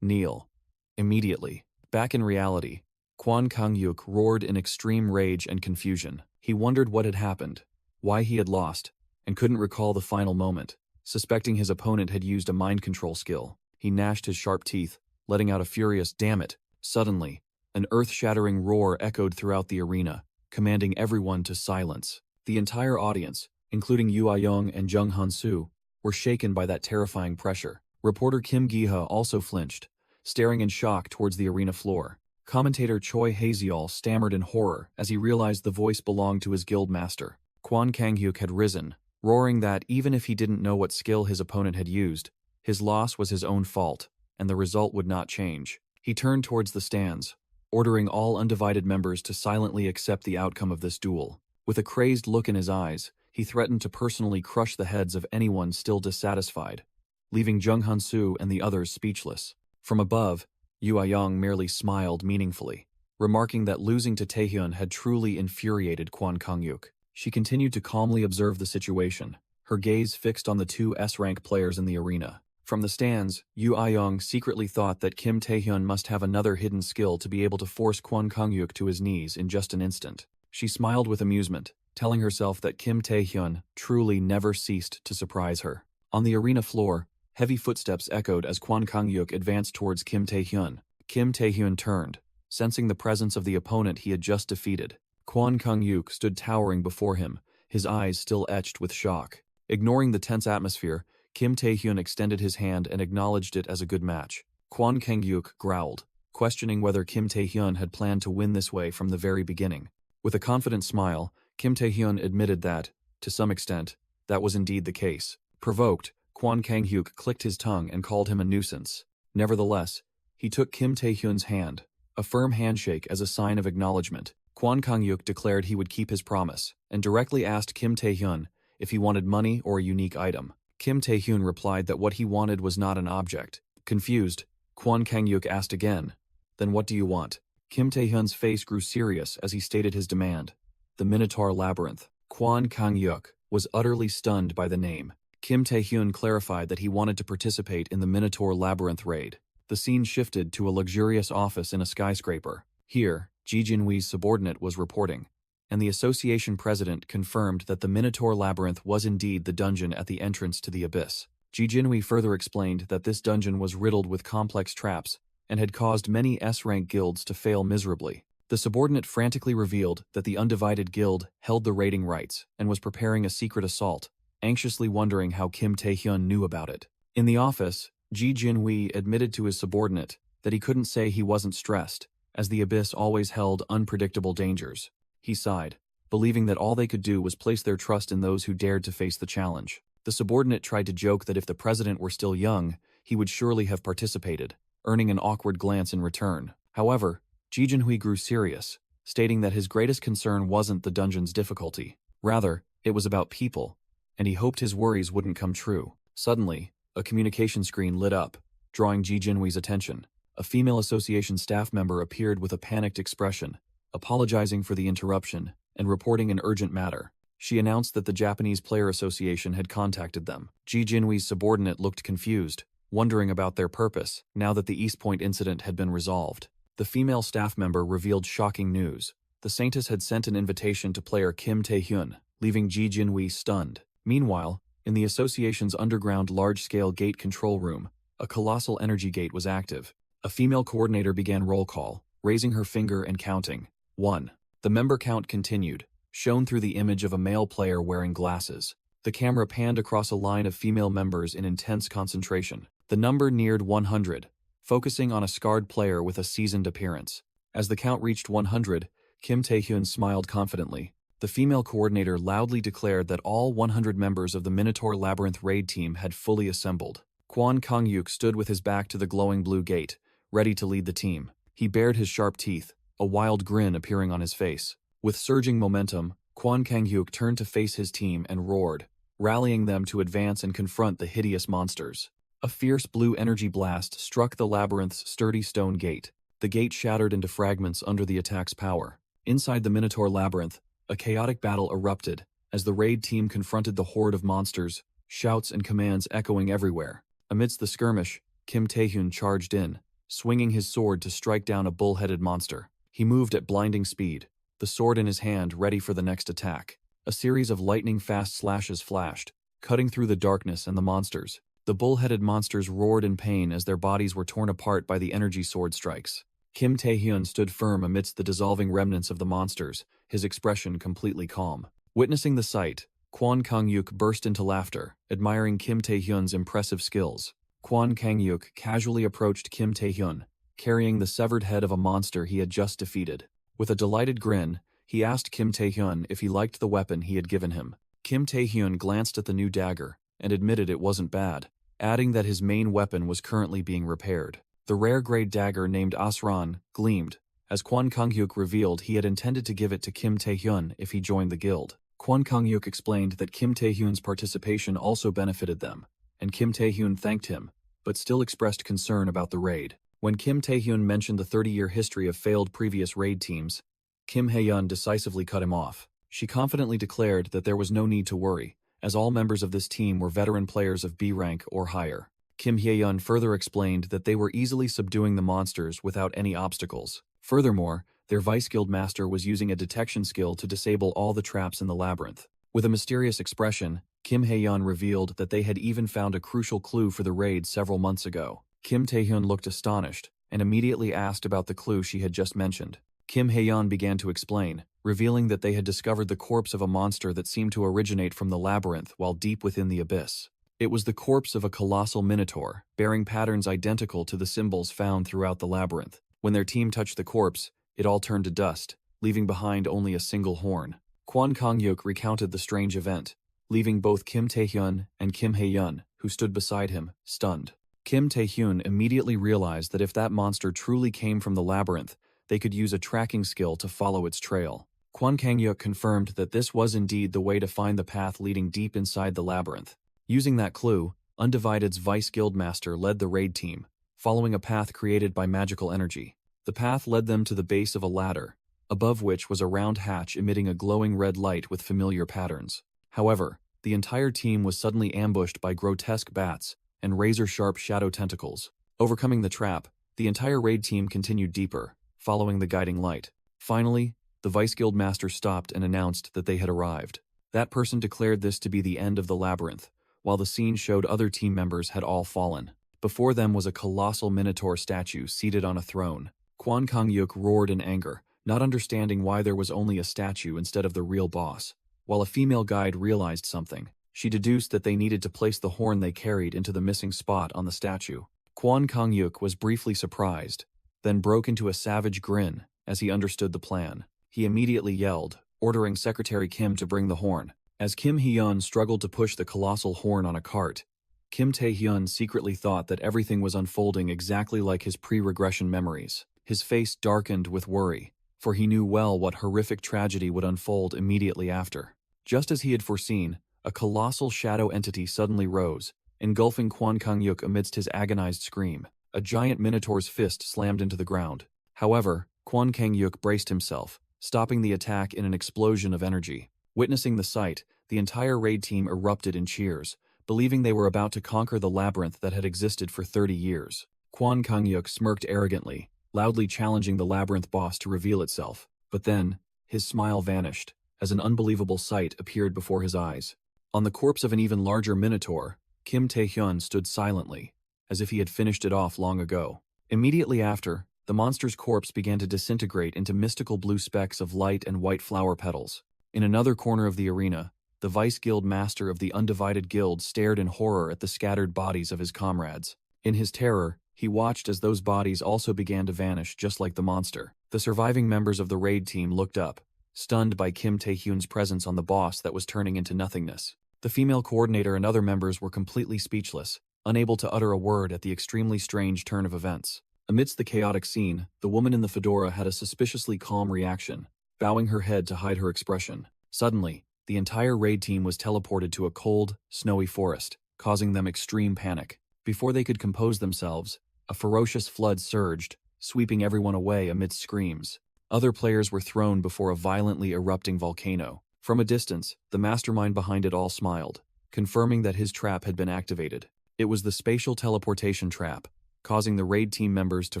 Kneel. Immediately. Back in reality, Kwon Kang-yuk roared in extreme rage and confusion. He wondered what had happened, why he had lost, and couldn't recall the final moment. Suspecting his opponent had used a mind control skill, he gnashed his sharp teeth, letting out a furious "damn it." Suddenly, an earth-shattering roar echoed throughout the arena, commanding everyone to silence. The entire audience, including Yu Ah-young and Jung Han-soo, were shaken by that terrifying pressure. Reporter Kim Gi-ha also flinched, staring in shock towards the arena floor. Commentator Choi Hae-seol stammered in horror as he realized the voice belonged to his guild master. Kwon Kang-hyuk had risen, roaring that even if he didn't know what skill his opponent had used, his loss was his own fault, and the result would not change. He turned towards the stands, ordering all undivided members to silently accept the outcome of this duel. With a crazed look in his eyes, he threatened to personally crush the heads of anyone still dissatisfied, leaving Jung Han-soo and the others speechless. From above, Yu Ah-young merely smiled meaningfully, remarking that losing to Taehyun had truly infuriated Kwon Kang-hyuk. She continued to calmly observe the situation, her gaze fixed on the two S-rank players in the arena. From the stands, Yu Ah-young secretly thought that Kim Taehyun must have another hidden skill to be able to force Kwon Kang-hyuk to his knees in just an instant. She smiled with amusement, telling herself that Kim Taehyun truly never ceased to surprise her. On the arena floor, heavy footsteps echoed as Kwon Kang-hyuk advanced towards Kim Taehyun. Kim Taehyun turned, sensing the presence of the opponent he had just defeated. Kwon Kang-hyuk stood towering before him, his eyes still etched with shock. Ignoring the tense atmosphere, Kim Taehyun extended his hand and acknowledged it as a good match. Kwon Kang-hyuk growled, questioning whether Kim Taehyun had planned to win this way from the very beginning. With a confident smile, Kim Taehyun admitted that, to some extent, that was indeed the case. Provoked, Kwon Kang-hyuk clicked his tongue and called him a nuisance. Nevertheless, he took Kim Taehyun's hand, a firm handshake as a sign of acknowledgement. Kwon Kang-hyuk declared he would keep his promise, and directly asked Kim Taehyun if he wanted money or a unique item. Kim Taehyun replied that what he wanted was not an object. Confused, Kwon Kang-hyuk asked again, "Then what do you want?" Kim Taehyun's face grew serious as he stated his demand. The Minotaur Labyrinth. Kwon Kang-hyuk was utterly stunned by the name. Kim Taehyun clarified that he wanted to participate in the Minotaur Labyrinth raid. The scene shifted to a luxurious office in a skyscraper. Here, Ji Jinwee's subordinate was reporting, and the association president confirmed that the Minotaur Labyrinth was indeed the dungeon at the entrance to the abyss. Ji Jinwee further explained that this dungeon was riddled with complex traps and had caused many S-rank guilds to fail miserably. The subordinate frantically revealed that the Undivided Guild held the raiding rights and was preparing a secret assault, anxiously wondering how Kim Taehyun knew about it. In the office, Ji Jinwee admitted to his subordinate that he couldn't say he wasn't stressed, as the abyss always held unpredictable dangers. He sighed, believing that all they could do was place their trust in those who dared to face the challenge. The subordinate tried to joke that if the president were still young, he would surely have participated, earning an awkward glance in return. However, Ji Jinwee grew serious, stating that his greatest concern wasn't the dungeon's difficulty. Rather, it was about people, and he hoped his worries wouldn't come true. Suddenly, a communication screen lit up, drawing Ji Jinwee's attention. A female association staff member appeared with a panicked expression, apologizing for the interruption and reporting an urgent matter. She announced that the Japanese Player Association had contacted them. Ji Jinwee's subordinate looked confused, wondering about their purpose now that the East Point incident had been resolved. The female staff member revealed shocking news. The Saintess had sent an invitation to player Kim Taehyun, leaving Ji Jinwee stunned. Meanwhile, in the association's underground large-scale gate control room, a colossal energy gate was active. A female coordinator began roll call, raising her finger and counting. 1. The member count continued, shown through the image of a male player wearing glasses. The camera panned across a line of female members in intense concentration. The number neared 100, focusing on a scarred player with a seasoned appearance. As the count reached 100, Kim Taehyun smiled confidently. The female coordinator loudly declared that all 100 members of the Minotaur Labyrinth raid team had fully assembled. Kwon Kang-hyuk stood with his back to the glowing blue gate, ready to lead the team. He bared his sharp teeth, a wild grin appearing on his face. With surging momentum, Kwon Kang-hyuk turned to face his team and roared, rallying them to advance and confront the hideous monsters. A fierce blue energy blast struck the labyrinth's sturdy stone gate. The gate shattered into fragments under the attack's power. Inside the Minotaur Labyrinth, a chaotic battle erupted as the raid team confronted the horde of monsters, shouts and commands echoing everywhere. Amidst the skirmish, Kim Taehyun charged in, swinging his sword to strike down a bull-headed monster. He moved at blinding speed, the sword in his hand ready for the next attack. A series of lightning-fast slashes flashed, cutting through the darkness and the monsters. The bull-headed monsters roared in pain as their bodies were torn apart by the energy sword strikes. Kim Tae-hyun stood firm amidst the dissolving remnants of the monsters, his expression completely calm. Witnessing the sight, Kwon Kang-yuk burst into laughter, admiring Kim Tae-hyun's impressive skills. Kwon Kang-yuk casually approached Kim Tae-hyun, carrying the severed head of a monster he had just defeated. With a delighted grin, he asked Kim Tae-hyun if he liked the weapon he had given him. Kim Tae-hyun glanced at the new dagger and admitted it wasn't bad, adding that his main weapon was currently being repaired. The rare-grade dagger named Asura gleamed, as Kwon Kang-hyuk revealed he had intended to give it to Kim Tae-hyun if he joined the guild. Kwon Kang-hyuk explained that Kim Tae-hyun's participation also benefited them, and Kim Tae-hyun thanked him, but still expressed concern about the raid. When Kim Tae-hyun mentioned the 30-year history of failed previous raid teams, Kim Hae-yeon decisively cut him off. She confidently declared that there was no need to worry, as all members of this team were veteran players of B rank or higher. Kim Hae-yeon further explained that they were easily subduing the monsters without any obstacles. Furthermore, their vice guild master was using a detection skill to disable all the traps in the labyrinth. With a mysterious expression, Kim Hae-yeon revealed that they had even found a crucial clue for the raid several months ago. Kim Tae-hyun looked astonished and immediately asked about the clue she had just mentioned. Kim Hae-yeon began to explain, revealing that they had discovered the corpse of a monster that seemed to originate from the labyrinth while deep within the abyss. It was the corpse of a colossal minotaur, bearing patterns identical to the symbols found throughout the labyrinth. When their team touched the corpse, it all turned to dust, leaving behind only a single horn. Kwon Kang-yuk recounted the strange event, leaving both Kim Tae-hyun and Kim Hae-yeon, who stood beside him, stunned. Kim Tae-hyun immediately realized that if that monster truly came from the labyrinth, they could use a tracking skill to follow its trail. Kwon Kang-yuk confirmed that this was indeed the way to find the path leading deep inside the labyrinth. Using that clue, Undivided's vice guildmaster led the raid team, following a path created by magical energy. The path led them to the base of a ladder, above which was a round hatch emitting a glowing red light with familiar patterns. However, the entire team was suddenly ambushed by grotesque bats and razor-sharp shadow tentacles. Overcoming the trap, the entire raid team continued deeper, following the guiding light. Finally, the vice guildmaster stopped and announced that they had arrived. That person declared this to be the end of the labyrinth, while the scene showed other team members had all fallen. Before them was a colossal minotaur statue seated on a throne. Kwon Kang-yuk roared in anger, not understanding why there was only a statue instead of the real boss. While a female guide realized something, she deduced that they needed to place the horn they carried into the missing spot on the statue. Kwon Kang-yuk was briefly surprised, then broke into a savage grin as he understood the plan. He immediately yelled, ordering Secretary Kim to bring the horn. As Kim Hee-yeon struggled to push the colossal horn on a cart, Kim Tae-hyun secretly thought that everything was unfolding exactly like his pre-regression memories. His face darkened with worry, for he knew well what horrific tragedy would unfold immediately after. Just as he had foreseen, a colossal shadow entity suddenly rose, engulfing Kwon Kang-yuk amidst his agonized scream. A giant minotaur's fist slammed into the ground. However, Kwon Kang-yuk braced himself, stopping the attack in an explosion of energy. Witnessing the sight, the entire raid team erupted in cheers, believing they were about to conquer the labyrinth that had existed for 30 years. Kwon Kang-yuk smirked arrogantly, loudly challenging the labyrinth boss to reveal itself. But then, his smile vanished, as an unbelievable sight appeared before his eyes. On the corpse of an even larger minotaur, Kim Tae-hyun stood silently, as if he had finished it off long ago. Immediately after, the monster's corpse began to disintegrate into mystical blue specks of light and white flower petals. In another corner of the arena, the vice guild master of the Undivided Guild stared in horror at the scattered bodies of his comrades. In his terror, he watched as those bodies also began to vanish just like the monster. The surviving members of the raid team looked up, stunned by Kim Tae-hyun's presence on the boss that was turning into nothingness. The female coordinator and other members were completely speechless, unable to utter a word at the extremely strange turn of events. Amidst the chaotic scene, the woman in the fedora had a suspiciously calm reaction, bowing her head to hide her expression. Suddenly, the entire raid team was teleported to a cold, snowy forest, causing them extreme panic. Before they could compose themselves, a ferocious flood surged, sweeping everyone away amidst screams. Other players were thrown before a violently erupting volcano. From a distance, the mastermind behind it all smiled, confirming that his trap had been activated. It was the spatial teleportation trap, causing the raid team members to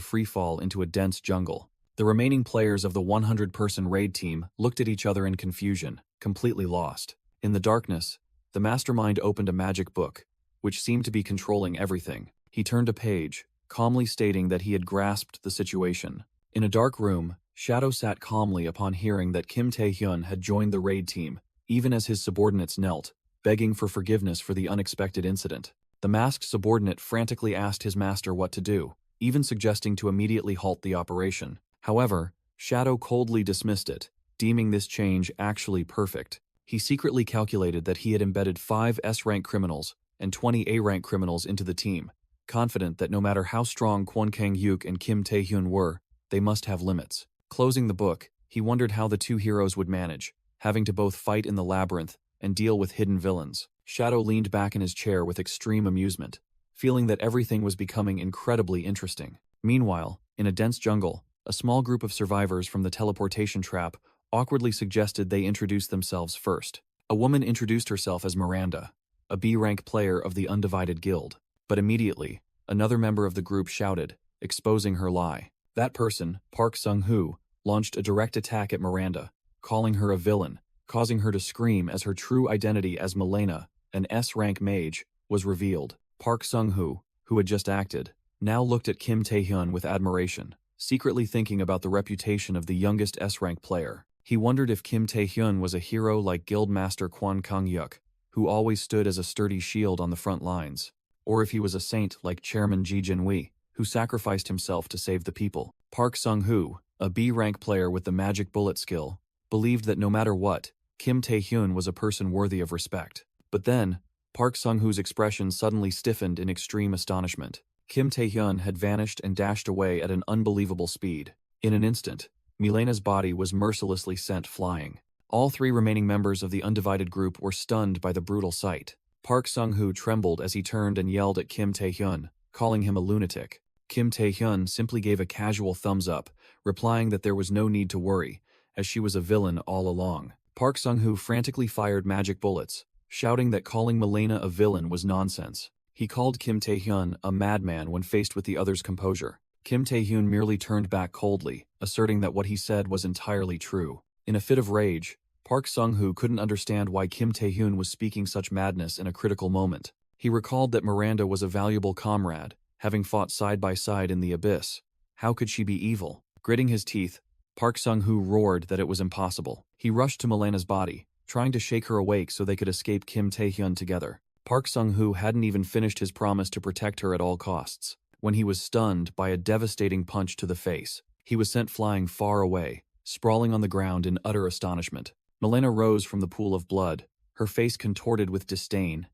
free fall into a dense jungle. The remaining players of the 100-person raid team looked at each other in confusion, completely lost. In the darkness, the mastermind opened a magic book, which seemed to be controlling everything. He turned a page, calmly stating that he had grasped the situation. In a dark room, Shadow sat calmly upon hearing that Kim Tae-hyun had joined the raid team, even as his subordinates knelt, begging for forgiveness for the unexpected incident. The masked subordinate frantically asked his master what to do, even suggesting to immediately halt the operation. However, Shadow coldly dismissed it, deeming this change actually perfect. He secretly calculated that he had embedded 5 S-rank criminals and 20 A-rank criminals into the team, confident that no matter how strong Kwon Kang-hyuk and Kim Tae-hyun were, they must have limits. Closing the book, he wondered how the two heroes would manage, having to both fight in the labyrinth and deal with hidden villains. Shadow leaned back in his chair with extreme amusement, feeling that everything was becoming incredibly interesting. Meanwhile, in a dense jungle, a small group of survivors from the teleportation trap awkwardly suggested they introduce themselves first. A woman introduced herself as Miranda, a B-rank player of the Undivided Guild. But immediately, another member of the group shouted, exposing her lie. That person, Park Sung-hoo, launched a direct attack at Miranda, calling her a villain, causing her to scream as her true identity as Milena, an S-rank mage, was revealed. Park Sung-hoo, who had just acted, now looked at Kim Tae-hyun with admiration, secretly thinking about the reputation of the youngest S-rank player. He wondered if Kim Tae-hyun was a hero like Guildmaster Kwon Kang-hyuk, who always stood as a sturdy shield on the front lines, or if he was a saint like Chairman Ji Jin-wi, who sacrificed himself to save the people. Park Sung-hoo, a B-rank player with the magic bullet skill, believed that no matter what, Kim Tae-hyun was a person worthy of respect. But then, Park Sung-hoo's expression suddenly stiffened in extreme astonishment. Kim Tae-hyun had vanished and dashed away at an unbelievable speed. In an instant, Milena's body was mercilessly sent flying. All 3 remaining members of the Undivided group were stunned by the brutal sight. Park Sung-hoo trembled as he turned and yelled at Kim Tae-hyun, calling him a lunatic. Kim Tae-hyun simply gave a casual thumbs up, replying that there was no need to worry, as she was a villain all along. Park Sung-hoo frantically fired magic bullets, shouting that calling Milena a villain was nonsense. He called Kim Tae-hyun a madman when faced with the other's composure. Kim Tae-hyun merely turned back coldly, asserting that what he said was entirely true. In a fit of rage, Park Sung-hoo couldn't understand why Kim Tae-hyun was speaking such madness in a critical moment. He recalled that Miranda was a valuable comrade, having fought side by side in the abyss. How could she be evil? Gritting his teeth, Park Sung-hoo roared that it was impossible. He rushed to Milena's body, trying to shake her awake so they could escape Kim Tae-hyun together. Park Sung-hoo hadn't even finished his promise to protect her at all costs, when he was stunned by a devastating punch to the face. He was sent flying far away, sprawling on the ground in utter astonishment. Milena rose from the pool of blood, her face contorted with disdain,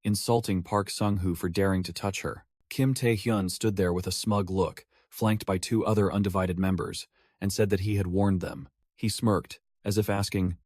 insulting Park Sung-hoo for daring to touch her. Kim Tae-hyun stood there with a smug look, flanked by 2 other Undivided members, and said that he had warned them. He smirked, as if asking,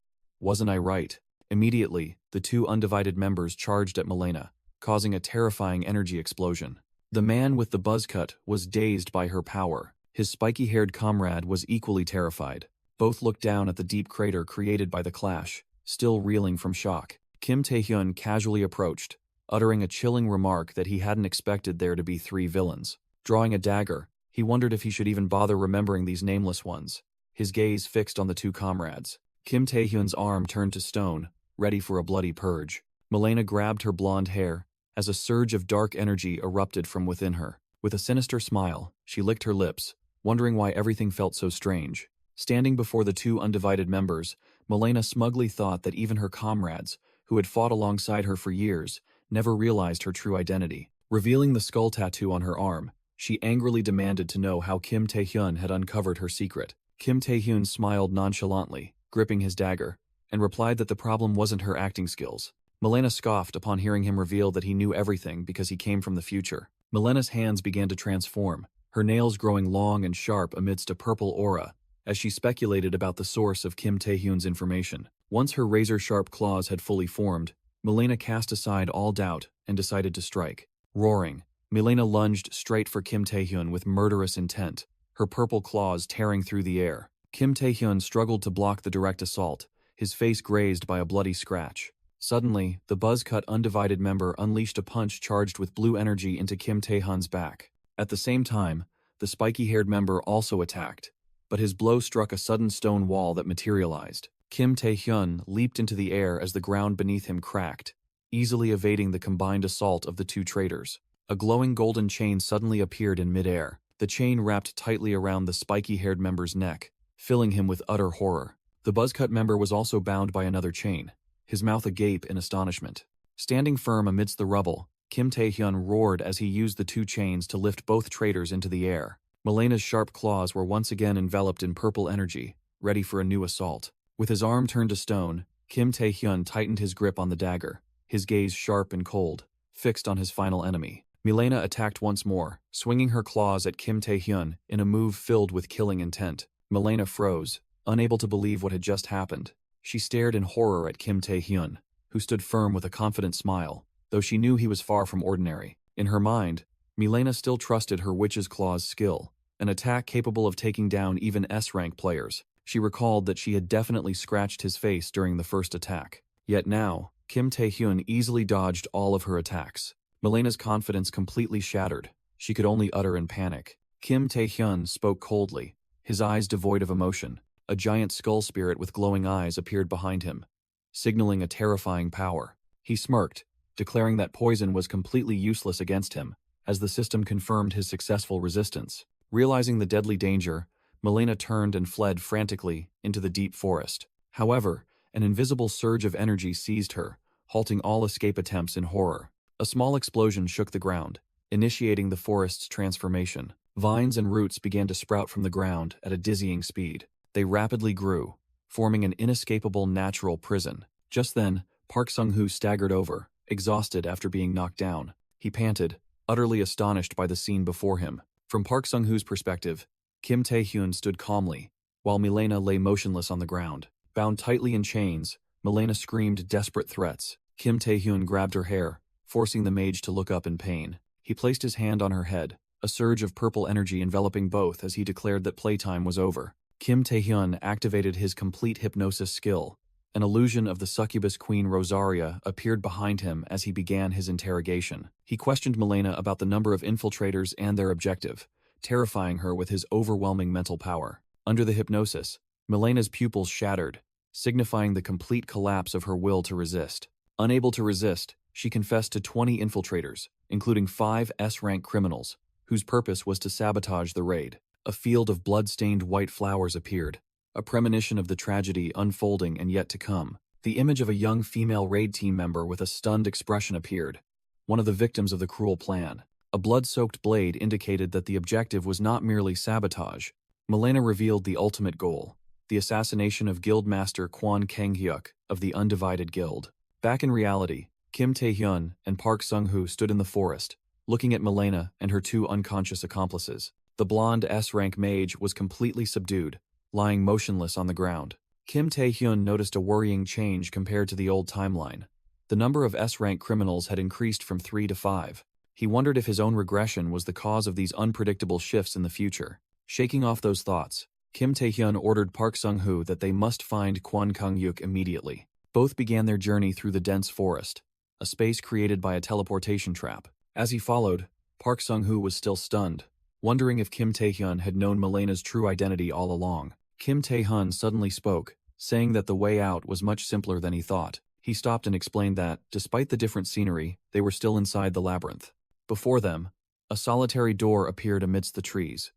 "Wasn't I right?" Immediately, the 2 Undivided members charged at Milena, causing a terrifying energy explosion. The man with the buzz cut was dazed by her power. His spiky-haired comrade was equally terrified. Both looked down at the deep crater created by the clash, still reeling from shock. Kim Tae-hyun casually approached, uttering a chilling remark that he hadn't expected there to be 3 villains. Drawing a dagger, he wondered if he should even bother remembering these nameless ones, his gaze fixed on the 2 comrades. Kim Tae-hyun's arm turned to stone, ready for a bloody purge. Milena grabbed her blonde hair, as a surge of dark energy erupted from within her. With a sinister smile, she licked her lips, wondering why everything felt so strange. Standing before the 2 Undivided members, Milena smugly thought that even her comrades, who had fought alongside her for years, never realized her true identity. Revealing the skull tattoo on her arm, she angrily demanded to know how Kim Tae-hyun had uncovered her secret. Kim Tae-hyun smiled nonchalantly, gripping his dagger, and replied that the problem wasn't her acting skills. Milena scoffed upon hearing him reveal that he knew everything because he came from the future. Milena's hands began to transform, her nails growing long and sharp amidst a purple aura, as she speculated about the source of Kim Tae-hyun's information. Once her razor-sharp claws had fully formed, Milena cast aside all doubt and decided to strike. Roaring, Milena lunged straight for Kim Tae-hyun with murderous intent, her purple claws tearing through the air. Kim Tae-hyun struggled to block the direct assault, his face grazed by a bloody scratch. Suddenly, the buzz-cut Undivided member unleashed a punch charged with blue energy into Kim Tae-hyun's back. At the same time, the spiky-haired member also attacked, but his blow struck a sudden stone wall that materialized. Kim Tae-hyun leaped into the air as the ground beneath him cracked, easily evading the combined assault of the two traitors. A glowing golden chain suddenly appeared in midair. The chain wrapped tightly around the spiky-haired member's neck, filling him with utter horror. The buzzcut member was also bound by another chain, his mouth agape in astonishment. Standing firm amidst the rubble, Kim Tae-hyun roared as he used the two chains to lift both traitors into the air. Milena's sharp claws were once again enveloped in purple energy, ready for a new assault. With his arm turned to stone, Kim Tae-hyun tightened his grip on the dagger, his gaze sharp and cold, fixed on his final enemy. Milena attacked once more, swinging her claws at Kim Tae-hyun in a move filled with killing intent. Milena froze, unable to believe what had just happened. She stared in horror at Kim Tae-hyun, who stood firm with a confident smile, though she knew he was far from ordinary. In her mind, Milena still trusted her witch's claw's skill, an attack capable of taking down even S-rank players. She recalled that she had definitely scratched his face during the first attack. Yet now, Kim Tae-hyun easily dodged all of her attacks. Milena's confidence completely shattered. She could only utter in panic. Kim Tae-hyun spoke coldly, his eyes devoid of emotion. A giant skull spirit with glowing eyes appeared behind him, signaling a terrifying power. He smirked, declaring that poison was completely useless against him, as the system confirmed his successful resistance. Realizing the deadly danger, Milena turned and fled frantically into the deep forest. However, an invisible surge of energy seized her, halting all escape attempts in horror. A small explosion shook the ground, initiating the forest's transformation. Vines and roots began to sprout from the ground at a dizzying speed. They rapidly grew, forming an inescapable natural prison. Just then, Park Sung-hoo staggered over, exhausted after being knocked down. He panted, utterly astonished by the scene before him. From Park Sung-hoo's perspective, Kim Tae-hyun stood calmly, while Milena lay motionless on the ground. Bound tightly in chains, Milena screamed desperate threats. Kim Tae-hyun grabbed her hair, forcing the mage to look up in pain. He placed his hand on her head, a surge of purple energy enveloping both as he declared that playtime was over. Kim Tae-hyun activated his complete hypnosis skill. An illusion of the succubus queen Rosaria appeared behind him as he began his interrogation. He questioned Milena about the number of infiltrators and their objective, terrifying her with his overwhelming mental power. Under the hypnosis, Milena's pupils shattered, signifying the complete collapse of her will to resist. Unable to resist, she confessed to 20 infiltrators, including 5 S-rank criminals, whose purpose was to sabotage the raid. A field of blood-stained white flowers appeared, a premonition of the tragedy unfolding and yet to come. The image of a young female raid team member with a stunned expression appeared, one of the victims of the cruel plan. A blood-soaked blade indicated that the objective was not merely sabotage. Milena revealed the ultimate goal, the assassination of Guildmaster Kwon Kang-hyuk of the Undivided Guild. Back in reality, Kim Tae-hyun and Park Sung-hoo stood in the forest, looking at Milena and her 2 unconscious accomplices. The blonde S-rank mage was completely subdued, lying motionless on the ground. Kim Tae-hyun noticed a worrying change compared to the old timeline. The number of S-rank criminals had increased from 3 to 5. He wondered if his own regression was the cause of these unpredictable shifts in the future. Shaking off those thoughts, Kim Tae-hyun ordered Park Sung-hoo that they must find Kwon Kang-hyuk immediately. Both began their journey through the dense forest, a space created by a teleportation trap. As he followed, Park Sung-hoo was still stunned, wondering if Kim Tae-hyun had known Milena's true identity all along. Kim Tae-hyun suddenly spoke, saying that the way out was much simpler than he thought. He stopped and explained that, despite the different scenery, they were still inside the labyrinth. Before them, a solitary door appeared amidst the trees.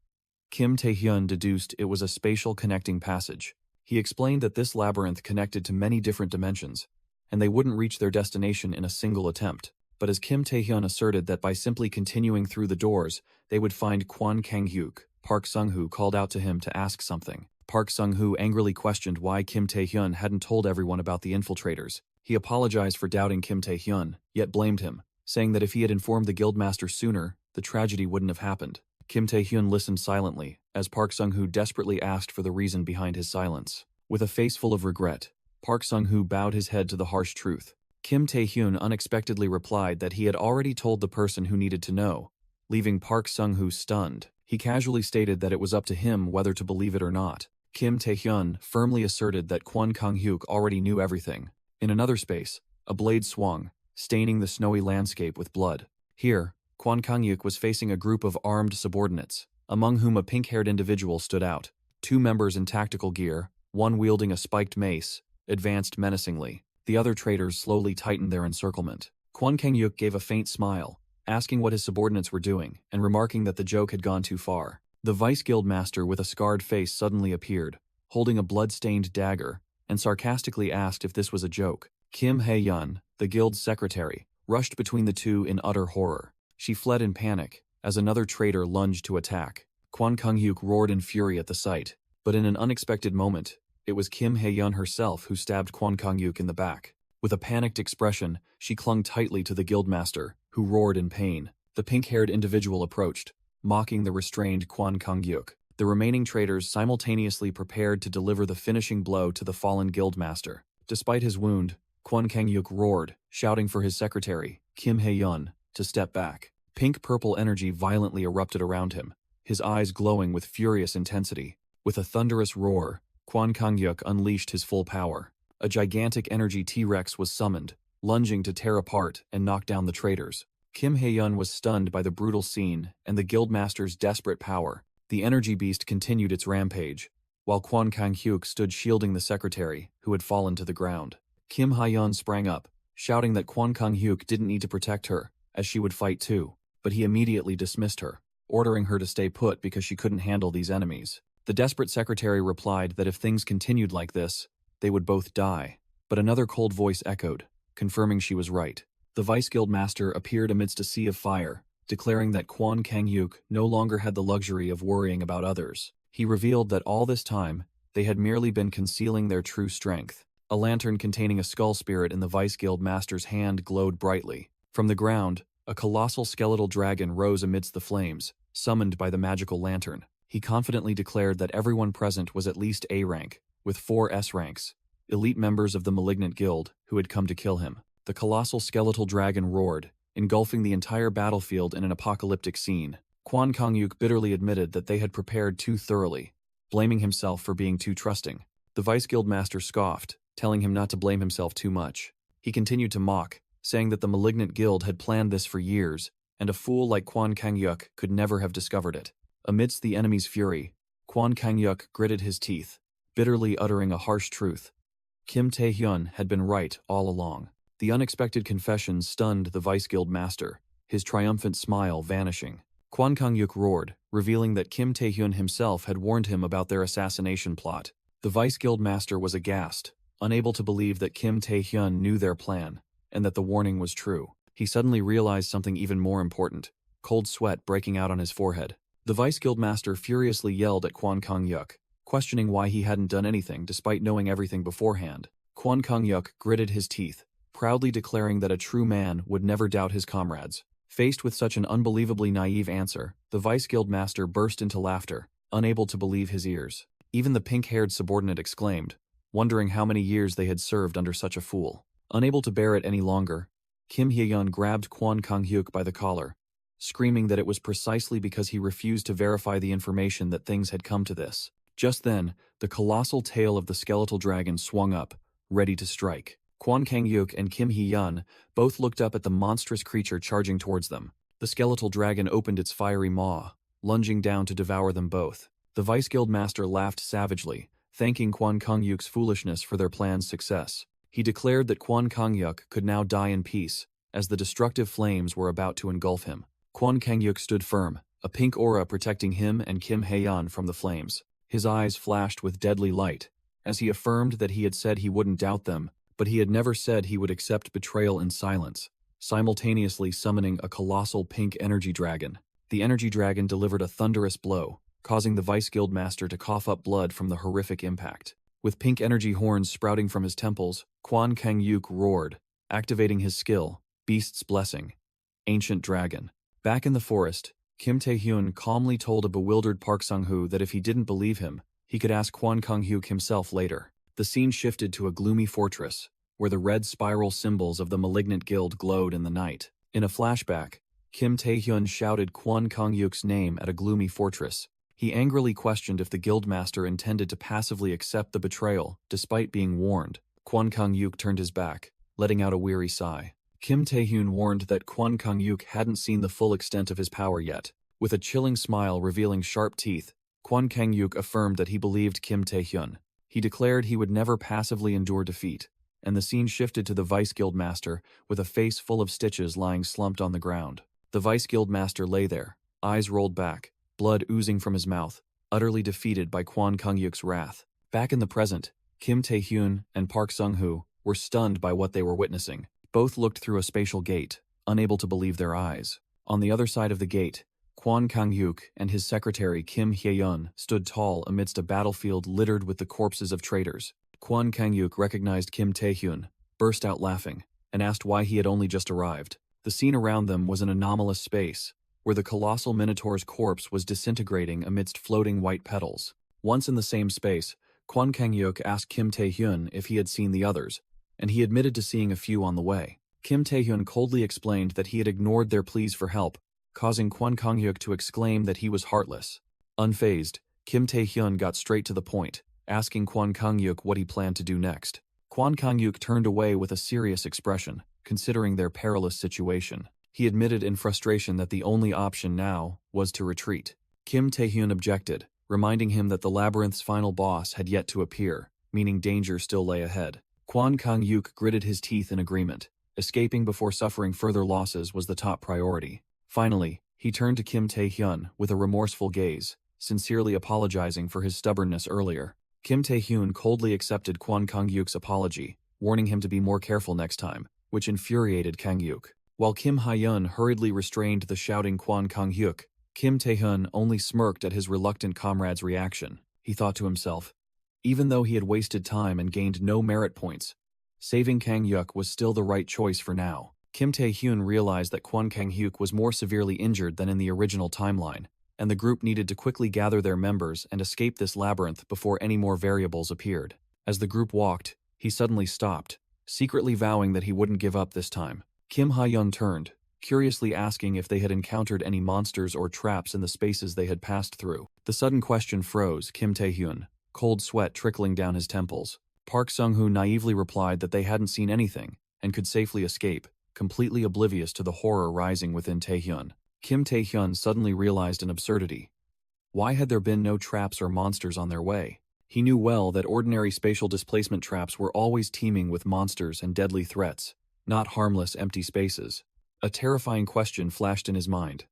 Kim Tae-hyun deduced it was a spatial connecting passage. He explained that this labyrinth connected to many different dimensions, and they wouldn't reach their destination in a single attempt. But as Kim Tae-hyun asserted that by simply continuing through the doors, they would find Kwon Kang-hyuk, Park Sung-hoo called out to him to ask something. Park Sung-hoo angrily questioned why Kim Tae-hyun hadn't told everyone about the infiltrators. He apologized for doubting Kim Tae-hyun, yet blamed him, saying that if he had informed the guildmaster sooner, the tragedy wouldn't have happened. Kim Tae-hyun listened silently, as Park Sung-hoo desperately asked for the reason behind his silence. With a face full of regret, Park Sung-hoo bowed his head to the harsh truth. Kim Tae-hyun unexpectedly replied that he had already told the person who needed to know, leaving Park Sung-hoo stunned. He casually stated that it was up to him whether to believe it or not. Kim Tae-hyun firmly asserted that Kwon Kang-hyuk already knew everything. In another space, a blade swung, staining the snowy landscape with blood. Here, Kwon Kang-hyuk was facing a group of armed subordinates, among whom a pink-haired individual stood out. Two members in tactical gear, one wielding a spiked mace, advanced menacingly. The other traitors slowly tightened their encirclement. Kwon Kang-yuk gave a faint smile, asking what his subordinates were doing, and remarking that the joke had gone too far. The vice guild master with a scarred face suddenly appeared, holding a blood-stained dagger, and sarcastically asked if this was a joke. Kim Hae-yun, the guild's secretary, rushed between the two in utter horror. She fled in panic, as another traitor lunged to attack. Kwon Kang-yuk roared in fury at the sight, but in an unexpected moment, it was Kim Hae-yun herself who stabbed Kwon Kang-yuk in the back. With a panicked expression, she clung tightly to the guildmaster, who roared in pain. The pink-haired individual approached, mocking the restrained Kwon Kang-yuk. The remaining traitors simultaneously prepared to deliver the finishing blow to the fallen guildmaster. Despite his wound, Kwon Kang-yuk roared, shouting for his secretary, Kim Hae-yun, to step back. Pink-purple energy violently erupted around him, his eyes glowing with furious intensity. With a thunderous roar, Kwon Kang-yuk unleashed his full power. A gigantic energy T-Rex was summoned, lunging to tear apart and knock down the traitors. Kim Hae-yun was stunned by the brutal scene and the guildmaster's desperate power. The energy beast continued its rampage, while Kwon Kang-hyuk stood shielding the secretary, who had fallen to the ground. Kim Hae-yun sprang up, shouting that Kwon Kang-hyuk didn't need to protect her, as she would fight too, but he immediately dismissed her, ordering her to stay put because she couldn't handle these enemies. The desperate secretary replied that if things continued like this, they would both die, but another cold voice echoed, confirming she was right. The vice guild master appeared amidst a sea of fire, declaring that Kwon Kang-hyuk no longer had the luxury of worrying about others. He revealed that all this time, they had merely been concealing their true strength. A lantern containing a skull spirit in the vice guild master's hand glowed brightly. From the ground, a colossal skeletal dragon rose amidst the flames, summoned by the magical lantern. He confidently declared that everyone present was at least A rank, with 4 S ranks, elite members of the malignant guild who had come to kill him. The colossal skeletal dragon roared, engulfing the entire battlefield in an apocalyptic scene. Kwon Kang-yuk bitterly admitted that they had prepared too thoroughly, blaming himself for being too trusting. The vice guild master scoffed, telling him not to blame himself too much. He continued to mock, saying that the malignant guild had planned this for years, and a fool like Kwon Kang-yuk could never have discovered it. Amidst the enemy's fury, Kwon Kang-yuk gritted his teeth, bitterly uttering a harsh truth. Kim Tae-hyun had been right all along. The unexpected confession stunned the vice guild master, his triumphant smile vanishing. Kwon Kang-yuk roared, revealing that Kim Tae-hyun himself had warned him about their assassination plot. The vice guild master was aghast, unable to believe that Kim Tae-hyun knew their plan, and that the warning was true. He suddenly realized something even more important, cold sweat breaking out on his forehead. The vice guild master furiously yelled at Kwon Kang-yuk, questioning why he hadn't done anything despite knowing everything beforehand. Kwon Kang-yuk gritted his teeth, proudly declaring that a true man would never doubt his comrades. Faced with such an unbelievably naive answer, the vice guild master burst into laughter, unable to believe his ears. Even the pink-haired subordinate exclaimed, wondering how many years they had served under such a fool. Unable to bear it any longer, Kim Hae-yun grabbed Kwon Kang-hyuk by the collar, screaming that it was precisely because he refused to verify the information that things had come to this. Just then, the colossal tail of the skeletal dragon swung up, ready to strike. Kwon Kang-yuk and Kim Hae-yun both looked up at the monstrous creature charging towards them. The skeletal dragon opened its fiery maw, lunging down to devour them both. The vice guild master laughed savagely, thanking Kwon Kang-yuk's foolishness for their plan's success. He declared that Kwon Kang-yuk could now die in peace, as the destructive flames were about to engulf him. Kwon Kang-yuk stood firm, a pink aura protecting him and Kim Hae-yun from the flames. His eyes flashed with deadly light, as he affirmed that he had said he wouldn't doubt them, but he had never said he would accept betrayal in silence, simultaneously summoning a colossal pink energy dragon. The energy dragon delivered a thunderous blow, causing the vice guild master to cough up blood from the horrific impact. With pink energy horns sprouting from his temples, Kwon Kang-yuk roared, activating his skill, Beast's Blessing, Ancient Dragon. Back in the forest, Kim Tae-hyun calmly told a bewildered Park Sung-hoo that if he didn't believe him, he could ask Kwon Kang-hyuk himself later. The scene shifted to a gloomy fortress, where the red spiral symbols of the malignant guild glowed in the night. In a flashback, Kim Tae-hyun shouted Kwon Kang-hyuk's name at a gloomy fortress. He angrily questioned if the guildmaster intended to passively accept the betrayal, despite being warned. Kwon Kang-hyuk turned his back, letting out a weary sigh. Kim Tae-hyun warned that Kwon Kang-hyuk hadn't seen the full extent of his power yet. With a chilling smile revealing sharp teeth, Kwon Kang-yuk affirmed that he believed Kim Tae-hyun. He declared he would never passively endure defeat, and the scene shifted to the Vice Guild Master with a face full of stitches lying slumped on the ground. The Vice Guild Master lay there, eyes rolled back, blood oozing from his mouth, utterly defeated by Kwon Kang-yuk's wrath. Back in the present, Kim Tae-hyun and Park Sung-hoo were stunned by what they were witnessing. Both looked through a spatial gate, unable to believe their eyes. On the other side of the gate, Kwon Kang-yuk and his secretary Kim Hye-yeon stood tall amidst a battlefield littered with the corpses of traitors. Kwon Kang-yuk recognized Kim Tae-hyun, burst out laughing, and asked why he had only just arrived. The scene around them was an anomalous space, where the colossal minotaur's corpse was disintegrating amidst floating white petals. Once in the same space, Kwon Kang-yuk asked Kim Tae-hyun if he had seen the others, and he admitted to seeing a few on the way. Kim Tae-hyun coldly explained that he had ignored their pleas for help, causing Kwon Kang-yuk to exclaim that he was heartless. Unfazed, Kim Tae-hyun got straight to the point, asking Kwon Kang-yuk what he planned to do next. Kwon Kang-yuk turned away with a serious expression, considering their perilous situation. He admitted in frustration that the only option now was to retreat. Kim Tae-hyun objected, reminding him that the labyrinth's final boss had yet to appear, meaning danger still lay ahead. Kwon Kang-yuk gritted his teeth in agreement. Escaping before suffering further losses was the top priority. Finally, he turned to Kim Tae-hyun with a remorseful gaze, sincerely apologizing for his stubbornness earlier. Kim Tae-hyun coldly accepted Kwon Kang-yuk's apology, warning him to be more careful next time, which infuriated Kang-yuk. While Kim Hye-yeon hurriedly restrained the shouting Kwon Kang-yuk, Kim Tae-hyun only smirked at his reluctant comrade's reaction. He thought to himself, even though he had wasted time and gained no merit points, saving Kang-yuk was still the right choice for now. Kim Tae-hyun realized that Kwon Kang-yuk was more severely injured than in the original timeline, and the group needed to quickly gather their members and escape this labyrinth before any more variables appeared. As the group walked, he suddenly stopped, secretly vowing that he wouldn't give up this time. Kim Hye-yeon turned, curiously asking if they had encountered any monsters or traps in the spaces they had passed through. The sudden question froze Kim Tae-hyun, cold sweat trickling down his temples. Park Sung-hoo naively replied that they hadn't seen anything and could safely escape, completely oblivious to the horror rising within Tae-hyun. Kim Tae-hyun suddenly realized an absurdity. Why had there been no traps or monsters on their way? He knew well that ordinary spatial displacement traps were always teeming with monsters and deadly threats, not harmless empty spaces. A terrifying question flashed in his mind.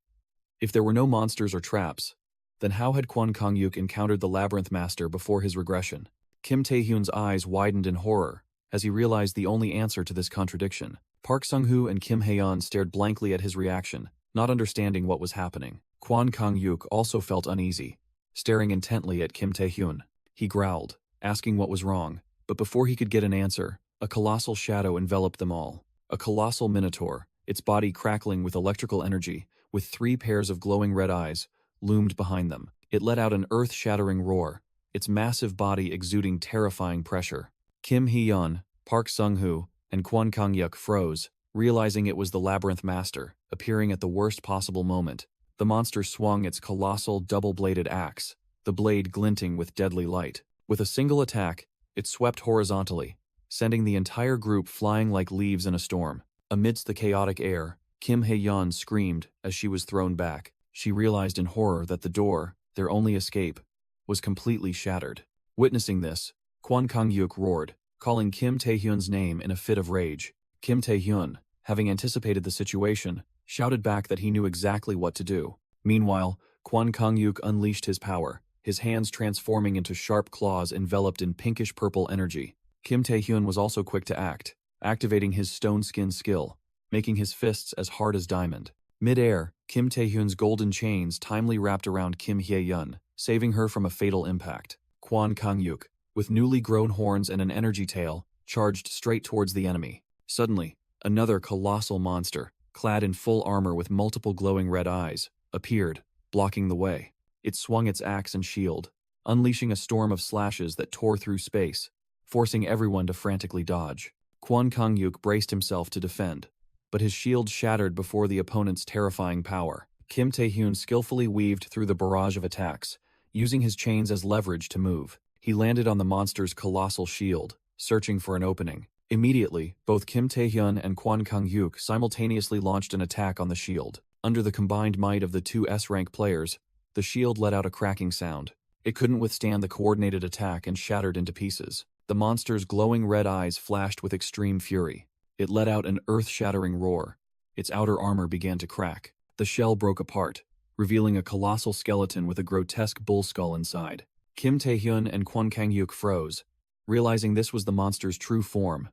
If there were no monsters or traps, then how had Kwon Kang-yuk encountered the Labyrinth Master before his regression? Kim Tae-hyun's eyes widened in horror as he realized the only answer to this contradiction. Park Sung-hoo and Kim Hye-yeon stared blankly at his reaction, not understanding what was happening. Kwon Kang-yuk also felt uneasy, staring intently at Kim Tae-hyun. He growled, asking what was wrong, but before he could get an answer, a colossal shadow enveloped them all. A colossal minotaur, its body crackling with electrical energy, with 3 pairs of glowing red eyes, loomed behind them. It let out an earth-shattering roar, its massive body exuding terrifying pressure. Kim Hye-yeon, Park Sung-hoo, and Kwon Kang-yuk froze, realizing it was the Labyrinth Master, appearing at the worst possible moment. The monster swung its colossal double-bladed axe, the blade glinting with deadly light. With a single attack, it swept horizontally, sending the entire group flying like leaves in a storm. Amidst the chaotic air, Kim Hye-yeon screamed as she was thrown back. She realized in horror that the door, their only escape, was completely shattered. Witnessing this, Kwon Kang-yuk roared, calling Kim Tae-hyun's name in a fit of rage. Kim Tae-hyun, having anticipated the situation, shouted back that he knew exactly what to do. Meanwhile, Kwon Kang-yuk unleashed his power, his hands transforming into sharp claws enveloped in pinkish-purple energy. Kim Tae-hyun was also quick to act, activating his stone skin skill, making his fists as hard as diamond. Mid-air, Kim Tae-hyun's golden chains timely wrapped around Kim Hye-yeon, saving her from a fatal impact. Kwon Kang-yuk, with newly grown horns and an energy tail, charged straight towards the enemy. Suddenly, another colossal monster, clad in full armor with multiple glowing red eyes, appeared, blocking the way. It swung its axe and shield, unleashing a storm of slashes that tore through space, forcing everyone to frantically dodge. Kwon Kang-yuk braced himself to defend, but his shield shattered before the opponent's terrifying power. Kim Tae-hyun skillfully weaved through the barrage of attacks, using his chains as leverage to move. He landed on the monster's colossal shield, searching for an opening. Immediately, both Kim Tae-hyun and Kwon Kang-yuk simultaneously launched an attack on the shield. Under the combined might of the two S-rank players, the shield let out a cracking sound, It couldn't withstand the coordinated attack and shattered into pieces. The monster's glowing red eyes flashed with extreme fury. It let out an earth-shattering roar. Its outer armor began to crack. The shell broke apart, revealing a colossal skeleton with a grotesque bull skull inside. Kim Tae-hyun and Kwon Kang-yuk froze, realizing this was the monster's true form.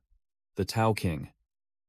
The Tao King.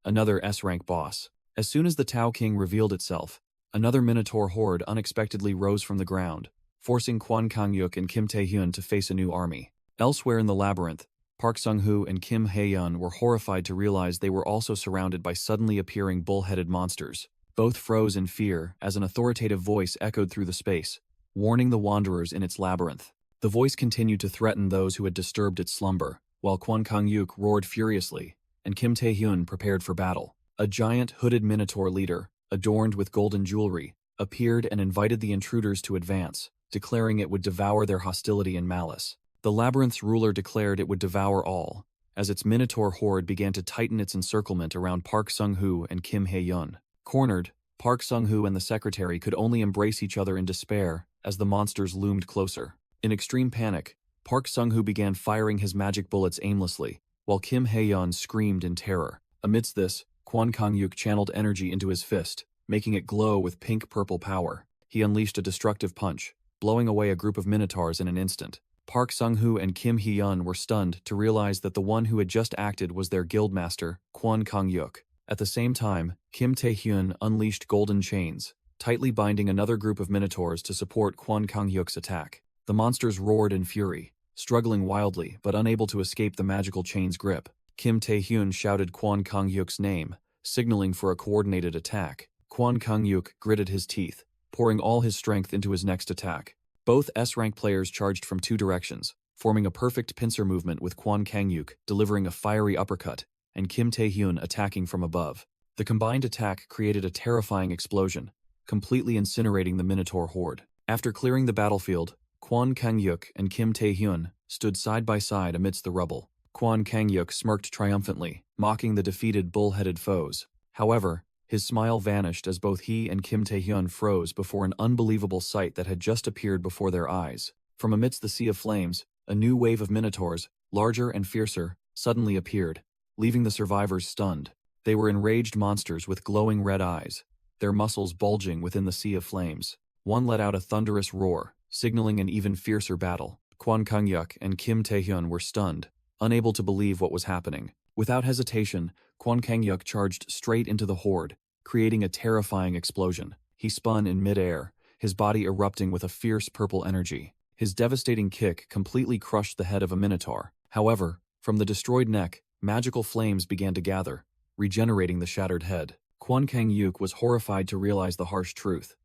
Another S-rank boss. As soon as the Tao King revealed itself, another Minotaur horde unexpectedly rose from the ground, forcing Kwon Kang-yuk and Kim Tae-hyun to face a new army. Elsewhere in the labyrinth, Park Sung-hoo and Kim Hae-yeon were horrified to realize they were also surrounded by suddenly appearing bull-headed monsters. Both froze in fear as an authoritative voice echoed through the space, warning the wanderers in its labyrinth. The voice continued to threaten those who had disturbed its slumber, while Kwon Kang-yuk roared furiously, and Kim Tae-hyun prepared for battle. A giant hooded Minotaur leader, adorned with golden jewelry, appeared and invited the intruders to advance, declaring it would devour their hostility and malice. The labyrinth's ruler declared it would devour all, as its Minotaur horde began to tighten its encirclement around Park Sung-hoo and Kim Hae-yeon. Cornered, Park Sung-hoo and the secretary could only embrace each other in despair as the monsters loomed closer. In extreme panic, Park Sung-hoo began firing his magic bullets aimlessly, while Kim Hae-yeon screamed in terror. Amidst this, Kwon Kang-yuk channeled energy into his fist, making it glow with pink-purple power. He unleashed a destructive punch, blowing away a group of Minotaurs in an instant. Park Sung-hoo and Kim Hae-yeon were stunned to realize that the one who had just acted was their guildmaster, Kwon Kang-yuk. At the same time, Kim Tae-hyun unleashed golden chains, tightly binding another group of Minotaurs to support Kwon Kang-yuk's attack. The monsters roared in fury, struggling wildly but unable to escape the magical chain's grip. Kim Tae-hyun shouted Kwon Kang-yuk's name, signaling for a coordinated attack. Kwon Kang-yuk gritted his teeth, pouring all his strength into his next attack. Both S-rank players charged from two directions, forming a perfect pincer movement with Kwon Kang-yuk delivering a fiery uppercut, and Kim Tae-hyun attacking from above. The combined attack created a terrifying explosion, completely incinerating the Minotaur horde. After clearing the battlefield, Kwon Kang-yuk and Kim Tae-hyun stood side by side amidst the rubble. Kwon Kang-yuk smirked triumphantly, mocking the defeated bull-headed foes. However, his smile vanished as both he and Kim Tae-hyun froze before an unbelievable sight that had just appeared before their eyes. From amidst the sea of flames, a new wave of Minotaurs, larger and fiercer, suddenly appeared, leaving the survivors stunned. They were enraged monsters with glowing red eyes, their muscles bulging within the sea of flames. One let out a thunderous roar, signaling an even fiercer battle. Kwon Kang-yuk and Kim Tae-hyun were stunned, unable to believe what was happening. Without hesitation, Kwon Kang-yuk charged straight into the horde, creating a terrifying explosion. He spun in mid-air, his body erupting with a fierce purple energy. His devastating kick completely crushed the head of a Minotaur. However, from the destroyed neck, magical flames began to gather, regenerating the shattered head. Kwon Kang-yuk was horrified to realize the harsh truth.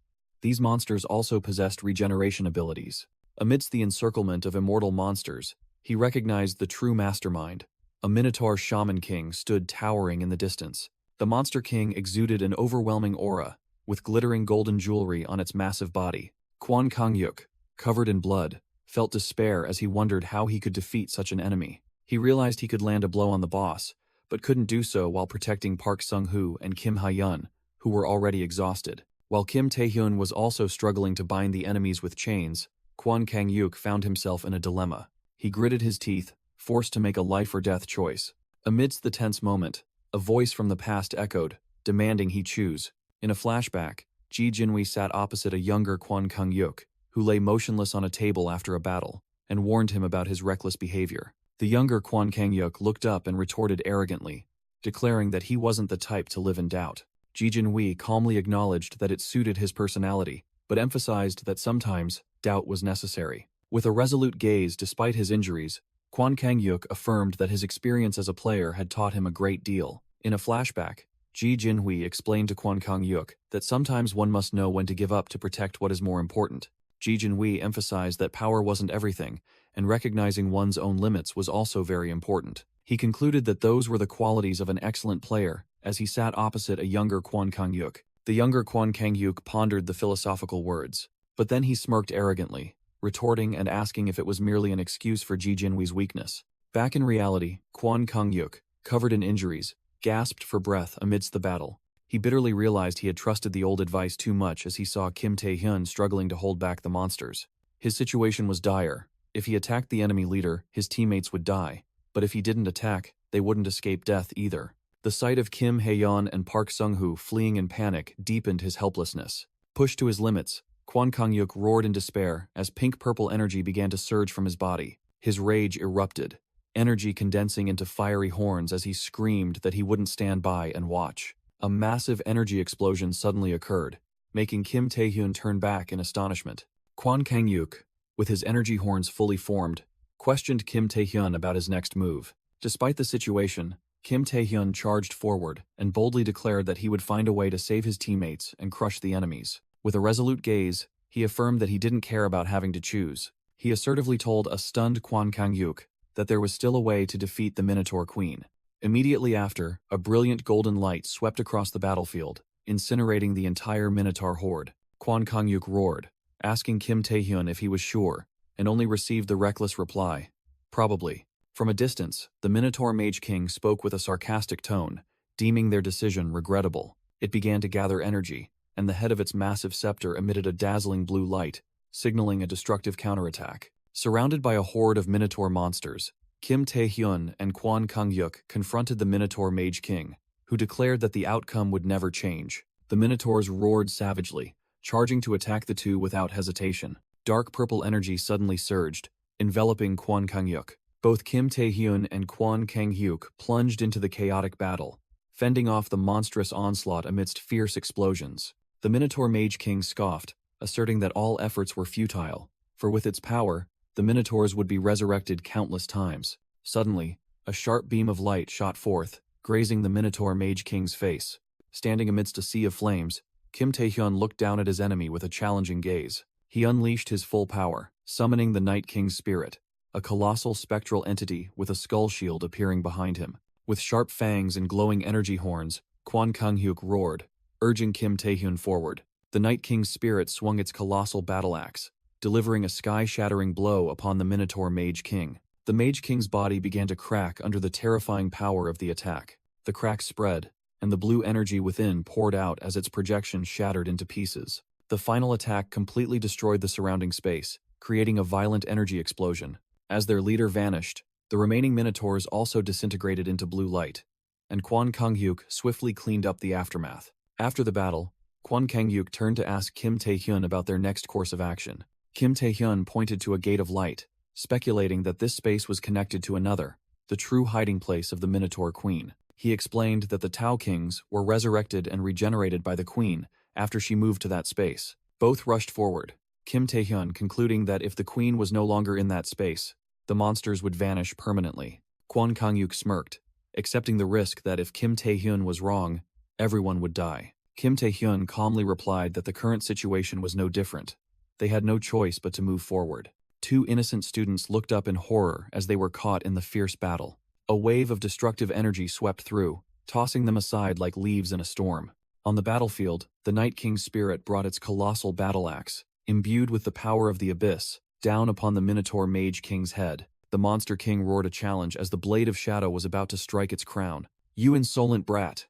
These monsters also possessed regeneration abilities. Amidst the encirclement of immortal monsters, he recognized the true mastermind. A Minotaur Shaman King stood towering in the distance. The Monster King exuded an overwhelming aura, with glittering golden jewelry on its massive body. Kwon Kang-yuk, covered in blood, felt despair as he wondered how he could defeat such an enemy. He realized he could land a blow on the boss, but couldn't do so while protecting Park Sung-hoo and Kim Hae-yeon, who were already exhausted. While Kim Tae-hyun was also struggling to bind the enemies with chains, Kwon Kang-yuk found himself in a dilemma. He gritted his teeth, forced to make a life-or-death choice. Amidst the tense moment, a voice from the past echoed, demanding he choose. In a flashback, Ji Jinwei sat opposite a younger Kwon Kang-yuk, who lay motionless on a table after a battle, and warned him about his reckless behavior. The younger Kwon Kang-yuk looked up and retorted arrogantly, declaring that he wasn't the type to live in doubt. Ji Jinwei calmly acknowledged that it suited his personality, but emphasized that sometimes doubt was necessary. With a resolute gaze despite his injuries, Kwon Kang-yuk affirmed that his experience as a player had taught him a great deal. In a flashback, Ji Jinwei explained to Kwon Kang-yuk that sometimes one must know when to give up to protect what is more important. Ji Jinwei emphasized that power wasn't everything, and recognizing one's own limits was also very important. He concluded that those were the qualities of an excellent player, as he sat opposite a younger Kwon Kang-yuk. The younger Kwon Kang-yuk pondered the philosophical words, but then he smirked arrogantly, retorting and asking if it was merely an excuse for Ji Jinwei's weakness. Back in reality, Kwon Kang-yuk, covered in injuries, gasped for breath amidst the battle. He bitterly realized he had trusted the old advice too much as he saw Kim Tae-hyun struggling to hold back the monsters. His situation was dire. If he attacked the enemy leader, his teammates would die. But if he didn't attack, they wouldn't escape death either. The sight of Kim Hae-yeon and Park Sung-hoo fleeing in panic deepened his helplessness. Pushed to his limits, Kwon Kang-yuk roared in despair as pink-purple energy began to surge from his body. His rage erupted, energy condensing into fiery horns as he screamed that he wouldn't stand by and watch. A massive energy explosion suddenly occurred, making Kim Tae-hyun turn back in astonishment. Kwon Kang-yuk, with his energy horns fully formed, questioned Kim Tae-hyun about his next move. Despite the situation, Kim Tae-hyun charged forward and boldly declared that he would find a way to save his teammates and crush the enemies. With a resolute gaze, he affirmed that he didn't care about having to choose. He assertively told a stunned Kwon Kang-yuk that there was still a way to defeat the Minotaur Queen. Immediately after, a brilliant golden light swept across the battlefield, incinerating the entire Minotaur horde. Kwon Kang-yuk roared, asking Kim Tae-hyun if he was sure, and only received the reckless reply, "Probably." From a distance, the Minotaur Mage King spoke with a sarcastic tone, deeming their decision regrettable. It began to gather energy, and the head of its massive scepter emitted a dazzling blue light, signaling a destructive counterattack. Surrounded by a horde of Minotaur monsters, Kim Tae-hyun and Kwon Kang-yuk confronted the Minotaur Mage King, who declared that the outcome would never change. The Minotaurs roared savagely, charging to attack the two without hesitation. Dark purple energy suddenly surged, enveloping Kwon Kang-yuk. Both Kim Tae-hyun and Kwon Kang-hyuk plunged into the chaotic battle, fending off the monstrous onslaught amidst fierce explosions. The Minotaur Mage King scoffed, asserting that all efforts were futile, for with its power, the Minotaurs would be resurrected countless times. Suddenly, a sharp beam of light shot forth, grazing the Minotaur Mage King's face. Standing amidst a sea of flames, Kim Tae-hyun looked down at his enemy with a challenging gaze. He unleashed his full power, summoning the Night King's spirit, a colossal spectral entity with a skull shield appearing behind him. With sharp fangs and glowing energy horns, Kwon Kang-hyuk roared, urging Kim Tae-hyun forward. The Night King's spirit swung its colossal battle axe, delivering a sky-shattering blow upon the Minotaur Mage King. The Mage King's body began to crack under the terrifying power of the attack. The crack spread, and the blue energy within poured out as its projection shattered into pieces. The final attack completely destroyed the surrounding space, creating a violent energy explosion. As their leader vanished, the remaining Minotaurs also disintegrated into blue light, and Kwon Kang-hyuk swiftly cleaned up the aftermath. After the battle, Kwon Kang-hyuk turned to ask Kim Tae-hyun about their next course of action. Kim Tae-hyun pointed to a gate of light, speculating that this space was connected to another, the true hiding place of the Minotaur Queen. He explained that the Tao Kings were resurrected and regenerated by the Queen after she moved to that space. Both rushed forward, Kim Tae-hyun concluding that if the Queen was no longer in that space, the monsters would vanish permanently. Kwon Kang-hyuk smirked, accepting the risk that if Kim Tae-hyun was wrong, everyone would die. Kim Tae-hyun calmly replied that the current situation was no different. They had no choice but to move forward. Two innocent students looked up in horror as they were caught in the fierce battle. A wave of destructive energy swept through, tossing them aside like leaves in a storm. On the battlefield, the Night King's spirit brought its colossal battle axe, imbued with the power of the abyss, down upon the Minotaur Mage King's head. The Monster King roared a challenge as the blade of shadow was about to strike its crown. "You insolent brat!"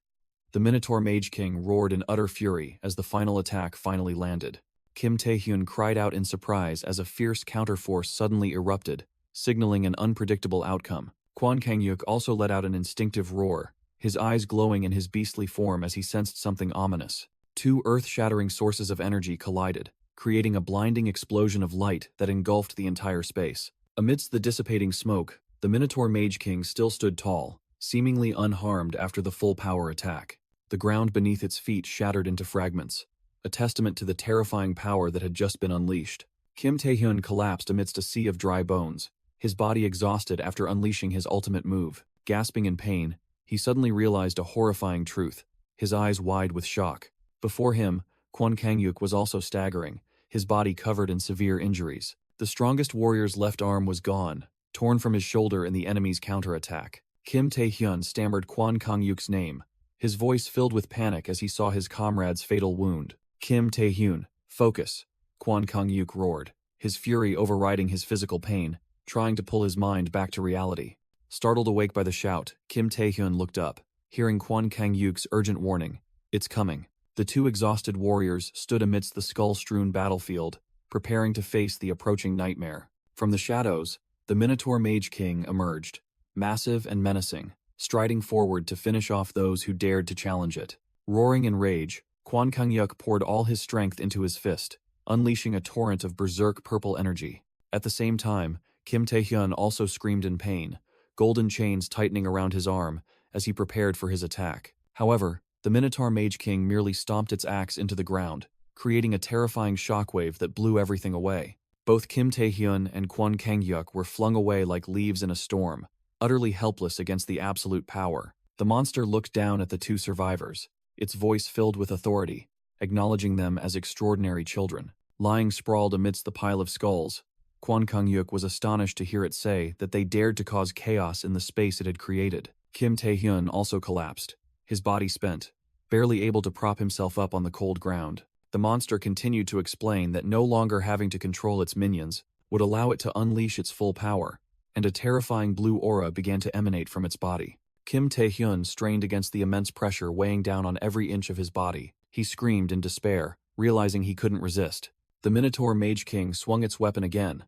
The Minotaur Mage King roared in utter fury as the final attack finally landed. Kim Tae-hyun cried out in surprise as a fierce counterforce suddenly erupted, signaling an unpredictable outcome. Kwon Kang-yuk also let out an instinctive roar, his eyes glowing in his beastly form as he sensed something ominous. Two earth-shattering sources of energy collided, creating a blinding explosion of light that engulfed the entire space. Amidst the dissipating smoke, the Minotaur Mage King still stood tall, seemingly unharmed after the full power attack. The ground beneath its feet shattered into fragments, a testament to the terrifying power that had just been unleashed. Kim Tae-hyun collapsed amidst a sea of dry bones, his body exhausted after unleashing his ultimate move. Gasping in pain, he suddenly realized a horrifying truth, his eyes wide with shock. Before him, Kwon Kang-yuk was also staggering, his body covered in severe injuries. The strongest warrior's left arm was gone, torn from his shoulder in the enemy's counterattack. Kim Tae-hyun stammered Kwon Kang-yuk's name, his voice filled with panic as he saw his comrade's fatal wound. "Kim Tae-hyun, focus," Kwon Kang-yuk roared, his fury overriding his physical pain, trying to pull his mind back to reality. Startled awake by the shout, Kim Tae-hyun looked up, hearing Kwon Kang-yuk's urgent warning, "It's coming." The two exhausted warriors stood amidst the skull-strewn battlefield, preparing to face the approaching nightmare. From the shadows, the Minotaur Mage King emerged, massive and menacing, striding forward to finish off those who dared to challenge it. Roaring in rage, Kwan Kang-yuk poured all his strength into his fist, unleashing a torrent of berserk purple energy. At the same time, Kim Tae-hyun also screamed in pain, golden chains tightening around his arm as he prepared for his attack. However, the Minotaur Mage King merely stomped its axe into the ground, creating a terrifying shockwave that blew everything away. Both Kim Tae-hyun and Kwon Kang-yuk were flung away like leaves in a storm, utterly helpless against the absolute power. The monster looked down at the two survivors, its voice filled with authority, acknowledging them as extraordinary children. Lying sprawled amidst the pile of skulls, Kwon Kang-yuk was astonished to hear it say that they dared to cause chaos in the space it had created. Kim Tae-hyun also collapsed, his body spent, barely able to prop himself up on the cold ground. The monster continued to explain that no longer having to control its minions would allow it to unleash its full power, and a terrifying blue aura began to emanate from its body. Kim Tae-hyun strained against the immense pressure weighing down on every inch of his body. He screamed in despair, realizing he couldn't resist. The Minotaur Mage King swung its weapon again,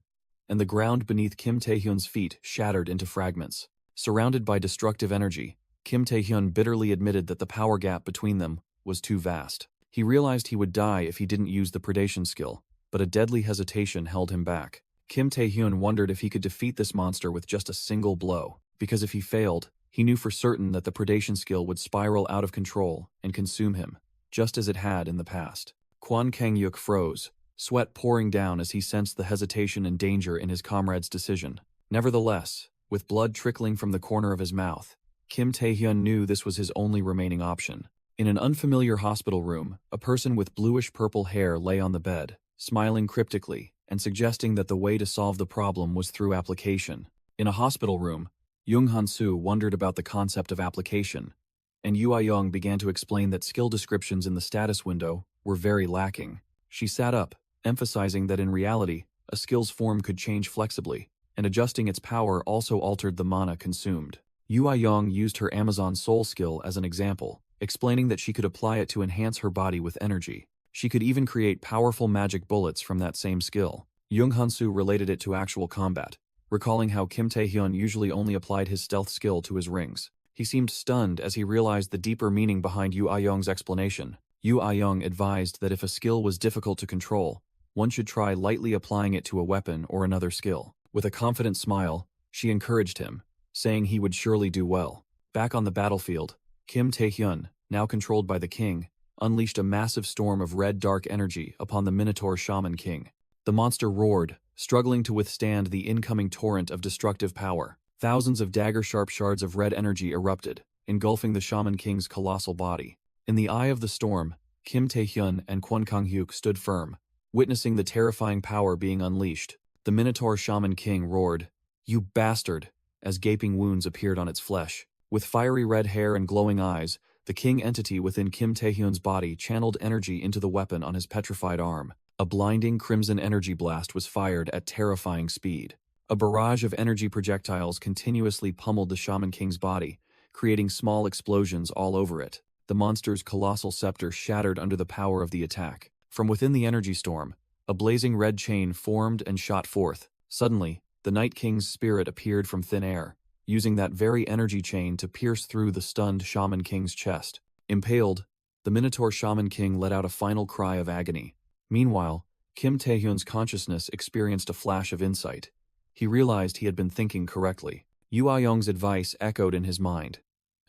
and the ground beneath Kim Tae-hyun's feet shattered into fragments. Surrounded by destructive energy, Kim Tae-hyun bitterly admitted that the power gap between them was too vast. He realized he would die if he didn't use the predation skill, but a deadly hesitation held him back. Kim Tae-hyun wondered if he could defeat this monster with just a single blow, because if he failed, he knew for certain that the predation skill would spiral out of control and consume him, just as it had in the past. Kwon Kang-yuk froze, sweat pouring down as he sensed the hesitation and danger in his comrade's decision. Nevertheless, with blood trickling from the corner of his mouth, Kim Tae-hyun knew this was his only remaining option. In an unfamiliar hospital room, a person with bluish-purple hair lay on the bed, smiling cryptically and suggesting that the way to solve the problem was through application. In a hospital room, Jung Han-soo wondered about the concept of application, and Yoo Ah-young began to explain that skill descriptions in the status window were very lacking. She sat up, emphasizing that in reality, a skill's form could change flexibly, and adjusting its power also altered the mana consumed. Yoo Ah-young used her Amazon Soul skill as an example, explaining that she could apply it to enhance her body with energy. She could even create powerful magic bullets from that same skill. Jung Han-soo related it to actual combat, recalling how Kim Tae-hyun usually only applied his stealth skill to his rings. He seemed stunned as he realized the deeper meaning behind Yoo Ah-young's explanation. Yoo Ah-young advised that if a skill was difficult to control, one should try lightly applying it to a weapon or another skill. With a confident smile, she encouraged him, saying he would surely do well. Back on the battlefield, Kim Tae-hyun, now controlled by the king, unleashed a massive storm of red dark energy upon the Minotaur Shaman King. The monster roared, struggling to withstand the incoming torrent of destructive power. Thousands of dagger-sharp shards of red energy erupted, engulfing the Shaman King's colossal body. In the eye of the storm, Kim Tae-hyun and Kwon Kang-hyuk stood firm, witnessing the terrifying power being unleashed. The Minotaur Shaman King roared, "You bastard!" as gaping wounds appeared on its flesh. With fiery red hair and glowing eyes, the king entity within Kim Tae-hyun's body channeled energy into the weapon on his petrified arm. A blinding crimson energy blast was fired at terrifying speed. A barrage of energy projectiles continuously pummeled the Shaman King's body, creating small explosions all over it. The monster's colossal scepter shattered under the power of the attack. From within the energy storm, a blazing red chain formed and shot forth. Suddenly, the Night King's spirit appeared from thin air, using that very energy chain to pierce through the stunned Shaman King's chest. Impaled, the Minotaur Shaman King let out a final cry of agony. Meanwhile, Kim Tae-hyun's consciousness experienced a flash of insight. He realized he had been thinking correctly. Yoo Ah-young's advice echoed in his mind,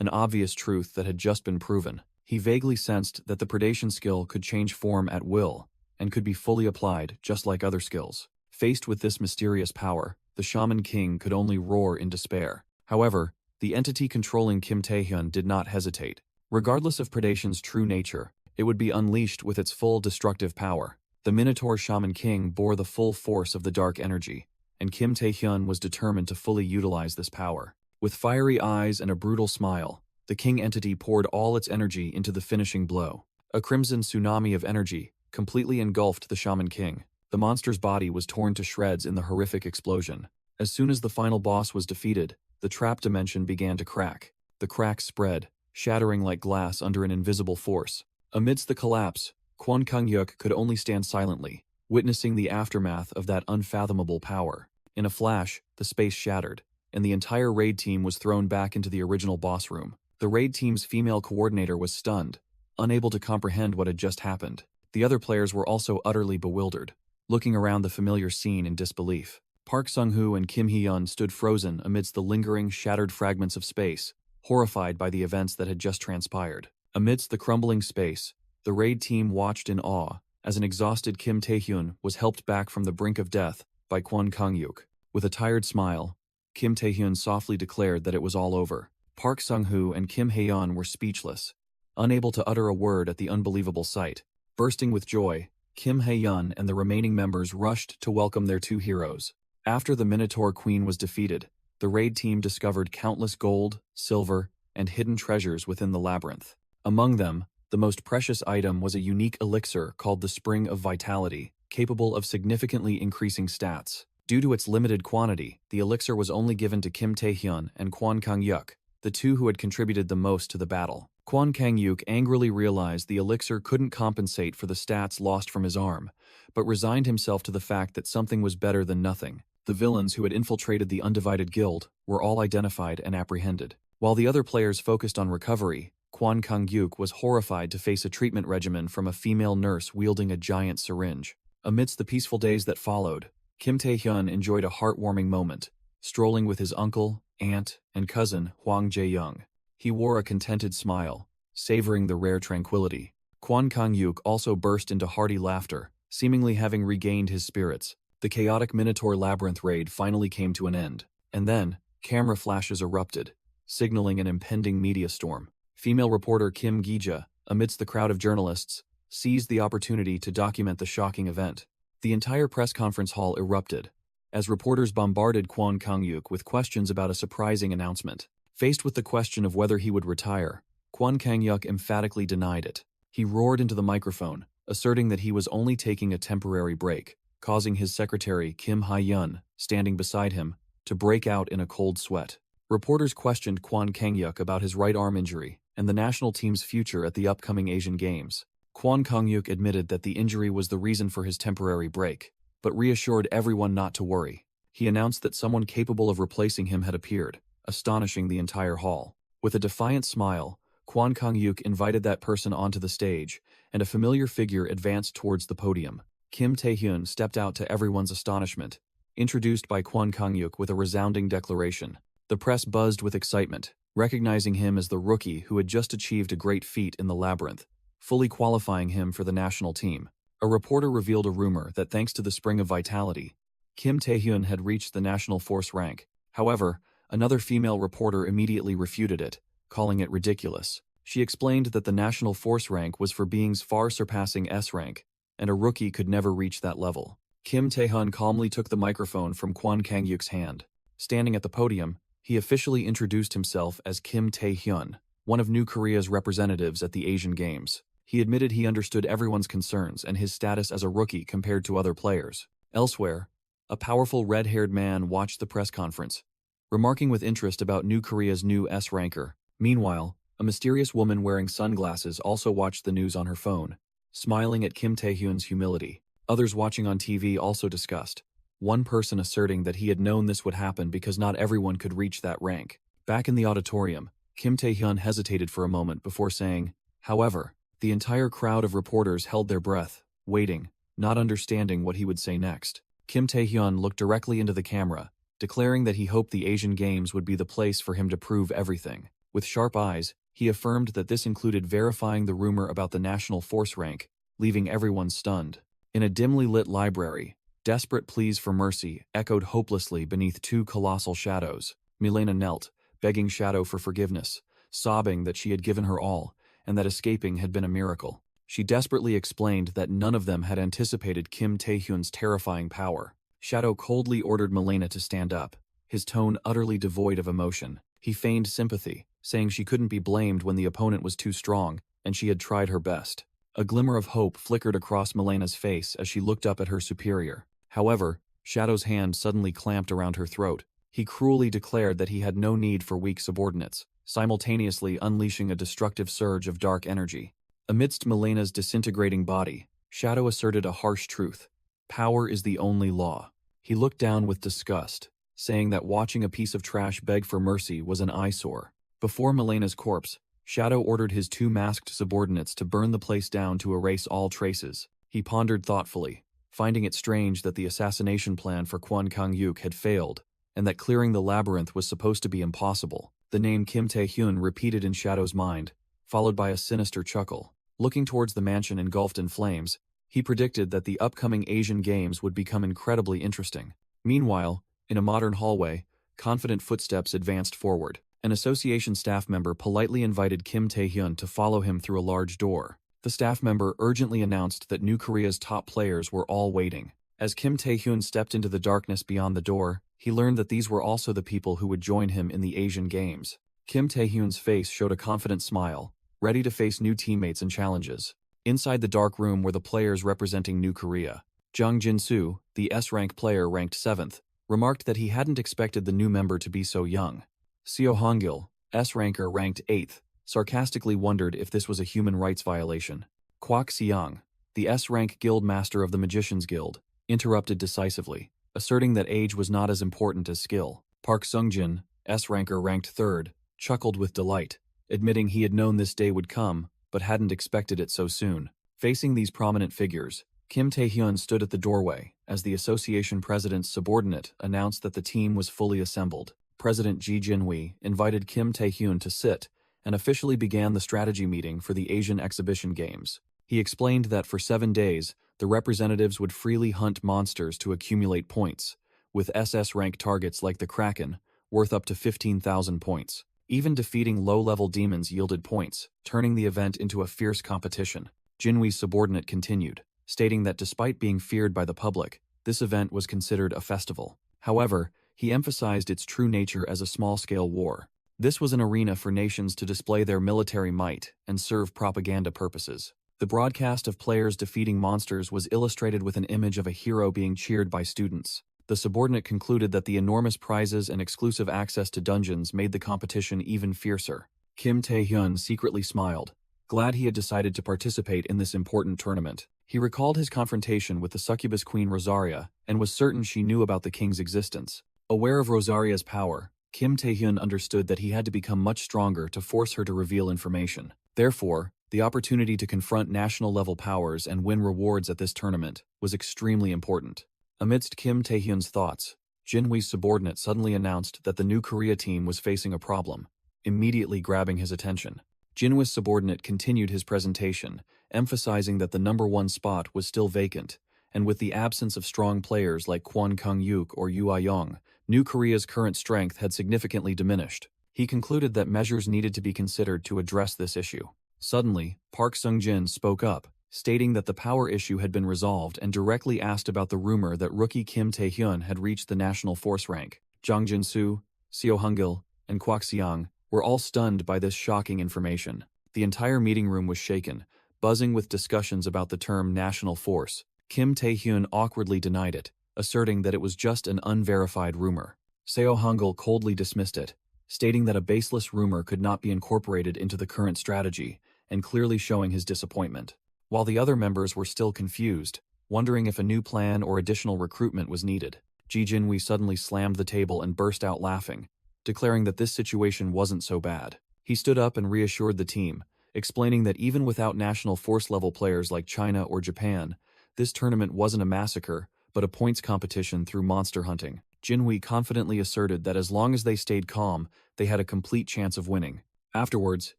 an obvious truth that had just been proven. He vaguely sensed that the predation skill could change form at will, and could be fully applied just like other skills. Faced with this mysterious power, the Shaman King could only roar in despair. However, the entity controlling Kim Tae-hyun did not hesitate. Regardless of predation's true nature, it would be unleashed with its full destructive power. The Minotaur Shaman King bore the full force of the dark energy, and Kim Tae-hyun was determined to fully utilize this power. With fiery eyes and a brutal smile, the king entity poured all its energy into the finishing blow. A crimson tsunami of energy completely engulfed the Shaman King. The monster's body was torn to shreds in the horrific explosion. As soon as the final boss was defeated, the trap dimension began to crack. The cracks spread, shattering like glass under an invisible force. Amidst the collapse, Kwon Kang-hyuk could only stand silently, witnessing the aftermath of that unfathomable power. In a flash, the space shattered, and the entire raid team was thrown back into the original boss room. The raid team's female coordinator was stunned, unable to comprehend what had just happened. The other players were also utterly bewildered, looking around the familiar scene in disbelief. Park Sung-hoo and Kim Hee-yeon stood frozen amidst the lingering, shattered fragments of space, horrified by the events that had just transpired. Amidst the crumbling space, the raid team watched in awe as an exhausted Kim Tae-hyun was helped back from the brink of death by Kwon Kang-yuk. With a tired smile, Kim Tae-hyun softly declared that it was all over. Park Sung-hoo and Kim Hee-yeon were speechless, unable to utter a word at the unbelievable sight. Bursting with joy, Kim Hee-yeon and the remaining members rushed to welcome their two heroes. After the Minotaur Queen was defeated, the raid team discovered countless gold, silver, and hidden treasures within the labyrinth. Among them, the most precious item was a unique elixir called the Spring of Vitality, capable of significantly increasing stats. Due to its limited quantity, the elixir was only given to Kim Tae-hyun and Kwon Kang-yuk, the two who had contributed the most to the battle. Kwon Kang-yuk angrily realized the elixir couldn't compensate for the stats lost from his arm, but resigned himself to the fact that something was better than nothing. The villains who had infiltrated the Undivided Guild were all identified and apprehended. While the other players focused on recovery, Kwon Kang-yuk was horrified to face a treatment regimen from a female nurse wielding a giant syringe. Amidst the peaceful days that followed, Kim Tae-hyun enjoyed a heartwarming moment, strolling with his uncle, aunt, and cousin Hwang Jae-young. He wore a contented smile, savoring the rare tranquility. Kwon Kang-yuk also burst into hearty laughter, seemingly having regained his spirits. The chaotic Minotaur Labyrinth raid finally came to an end, and then, camera flashes erupted, signaling an impending media storm. Female reporter Kim Gi-ja, amidst the crowd of journalists, seized the opportunity to document the shocking event. The entire press conference hall erupted, as reporters bombarded Kwon Kang-yuk with questions about a surprising announcement. Faced with the question of whether he would retire, Kwon Kang-yuk emphatically denied it. He roared into the microphone, asserting that he was only taking a temporary break, causing his secretary Kim Ha-yeon, standing beside him, to break out in a cold sweat. Reporters questioned Kwon Kang-yuk about his right arm injury and the national team's future at the upcoming Asian Games. Kwon Kang-yuk admitted that the injury was the reason for his temporary break, but reassured everyone not to worry. He announced that someone capable of replacing him had appeared, astonishing the entire hall. With a defiant smile, Kwon Kang-yuk invited that person onto the stage, and a familiar figure advanced towards the podium. Kim Tae-hyun stepped out to everyone's astonishment, introduced by Kwon Kang-yuk with a resounding declaration. The press buzzed with excitement, recognizing him as the rookie who had just achieved a great feat in the labyrinth, fully qualifying him for the national team. A reporter revealed a rumor that thanks to the Spring of Vitality, Kim Tae-hyun had reached the national force rank. However, another female reporter immediately refuted it, calling it ridiculous. She explained that the national force rank was for beings far surpassing S rank, and a rookie could never reach that level. Kim Tae-hyun calmly took the microphone from Kwon Kang-yuk's hand. Standing at the podium, he officially introduced himself as Kim Tae-hyun, one of New Korea's representatives at the Asian Games. He admitted he understood everyone's concerns and his status as a rookie compared to other players. Elsewhere, a powerful red-haired man watched the press conference, remarking with interest about New Korea's new S-ranker. Meanwhile, a mysterious woman wearing sunglasses also watched the news on her phone, smiling at Kim Tae-hyun's humility. Others watching on TV also discussed, one person asserting that he had known this would happen because not everyone could reach that rank. Back in the auditorium, Kim Tae-hyun hesitated for a moment before saying, however. The entire crowd of reporters held their breath, waiting, not understanding what he would say next. Kim Tae-hyun looked directly into the camera, declaring that he hoped the Asian Games would be the place for him to prove everything. With sharp eyes, he affirmed that this included verifying the rumor about the national force rank, leaving everyone stunned. In a dimly lit library, desperate pleas for mercy echoed hopelessly beneath two colossal shadows. Milena knelt, begging Shadow for forgiveness, sobbing that she had given her all, and that escaping had been a miracle. She desperately explained that none of them had anticipated Kim Tae-hyun's terrifying power. Shadow coldly ordered Milena to stand up, his tone utterly devoid of emotion. He feigned sympathy, saying she couldn't be blamed when the opponent was too strong, and she had tried her best. A glimmer of hope flickered across Milena's face as she looked up at her superior. However, Shadow's hand suddenly clamped around her throat. He cruelly declared that he had no need for weak subordinates, simultaneously unleashing a destructive surge of dark energy. Amidst Milena's disintegrating body, Shadow asserted a harsh truth. Power is the only law. He looked down with disgust, saying that watching a piece of trash beg for mercy was an eyesore. Before Milena's corpse, Shadow ordered his 2 masked subordinates to burn the place down to erase all traces. He pondered thoughtfully, finding it strange that the assassination plan for Kwon Kang-yuk had failed, and that clearing the labyrinth was supposed to be impossible. The name Kim Tae-hyun repeated in Shadow's mind, followed by a sinister chuckle. Looking towards the mansion engulfed in flames, he predicted that the upcoming Asian Games would become incredibly interesting. Meanwhile, in a modern hallway, confident footsteps advanced forward. An association staff member politely invited Kim Tae-hyun to follow him through a large door. The staff member urgently announced that New Korea's top players were all waiting. As Kim Tae-hyun stepped into the darkness beyond the door, he learned that these were also the people who would join him in the Asian Games. Kim Tae-hyun's face showed a confident smile, ready to face new teammates and challenges. Inside the dark room were the players representing New Korea. Jung Jin-soo, the S-rank player ranked 7th, remarked that he hadn't expected the new member to be so young. Seo Hongil, S-ranker ranked 8th, sarcastically wondered if this was a human rights violation. Kwak Seong, the S-rank guild master of the Magicians Guild, interrupted decisively, asserting that age was not as important as skill. Park Sungjin, S-ranker ranked 3rd, chuckled with delight, admitting he had known this day would come, but hadn't expected it so soon. Facing these prominent figures, Kim Tae-hyun stood at the doorway as the association president's subordinate announced that the team was fully assembled. President Ji Jinhui invited Kim Tae-hyun to sit and officially began the strategy meeting for the Asian Exhibition Games. He explained that for 7 days, the representatives would freely hunt monsters to accumulate points, with SS-rank targets like the Kraken, worth up to 15,000 points. Even defeating low-level demons yielded points, turning the event into a fierce competition. Jinhui's subordinate continued, stating that despite being feared by the public, this event was considered a festival. However, he emphasized its true nature as a small-scale war. This was an arena for nations to display their military might and serve propaganda purposes. The broadcast of players defeating monsters was illustrated with an image of a hero being cheered by students. The subordinate concluded that the enormous prizes and exclusive access to dungeons made the competition even fiercer. Kim Tae-hyun secretly smiled, glad he had decided to participate in this important tournament. He recalled his confrontation with the succubus queen Rosaria and was certain she knew about the king's existence. Aware of Rosaria's power, Kim Tae-hyun understood that he had to become much stronger to force her to reveal information. Therefore, the opportunity to confront national-level powers and win rewards at this tournament was extremely important. Amidst Kim Tae-hyun's thoughts, Jinhui's subordinate suddenly announced that the New Korea team was facing a problem, immediately grabbing his attention. Jinhui's subordinate continued his presentation, emphasizing that the #1 spot was still vacant, and with the absence of strong players like Kwon Kang-yuk or Yoo Ah-young, New Korea's current strength had significantly diminished. He concluded that measures needed to be considered to address this issue. Suddenly, Park Sung-jin spoke up, stating that the power issue had been resolved and directly asked about the rumor that rookie Kim Tae-hyun had reached the national force rank. Jung Jin-soo, Seo Hongil, and Kwak Seong were all stunned by this shocking information. The entire meeting room was shaken, buzzing with discussions about the term national force. Kim Tae-hyun awkwardly denied it, asserting that it was just an unverified rumor. Seo Hongil coldly dismissed it, stating that a baseless rumor could not be incorporated into the current strategy, and clearly showing his disappointment. While the other members were still confused, wondering if a new plan or additional recruitment was needed, Ji Jinhui suddenly slammed the table and burst out laughing, declaring that this situation wasn't so bad. He stood up and reassured the team, explaining that even without national force-level players like China or Japan, this tournament wasn't a massacre, but a points competition through monster hunting. Jinhui confidently asserted that as long as they stayed calm, they had a complete chance of winning. Afterwards,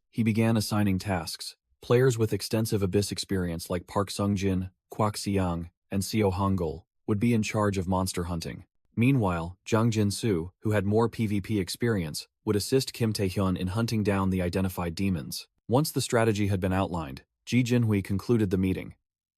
he began assigning tasks. Players with extensive Abyss experience like Park Sung-jin, Kwak Seong, and Seo Hongil would be in charge of monster hunting. Meanwhile, Jung Jin-soo, who had more PvP experience, would assist Kim Tae-hyun in hunting down the identified demons. Once the strategy had been outlined, Ji Jinhui concluded the meeting,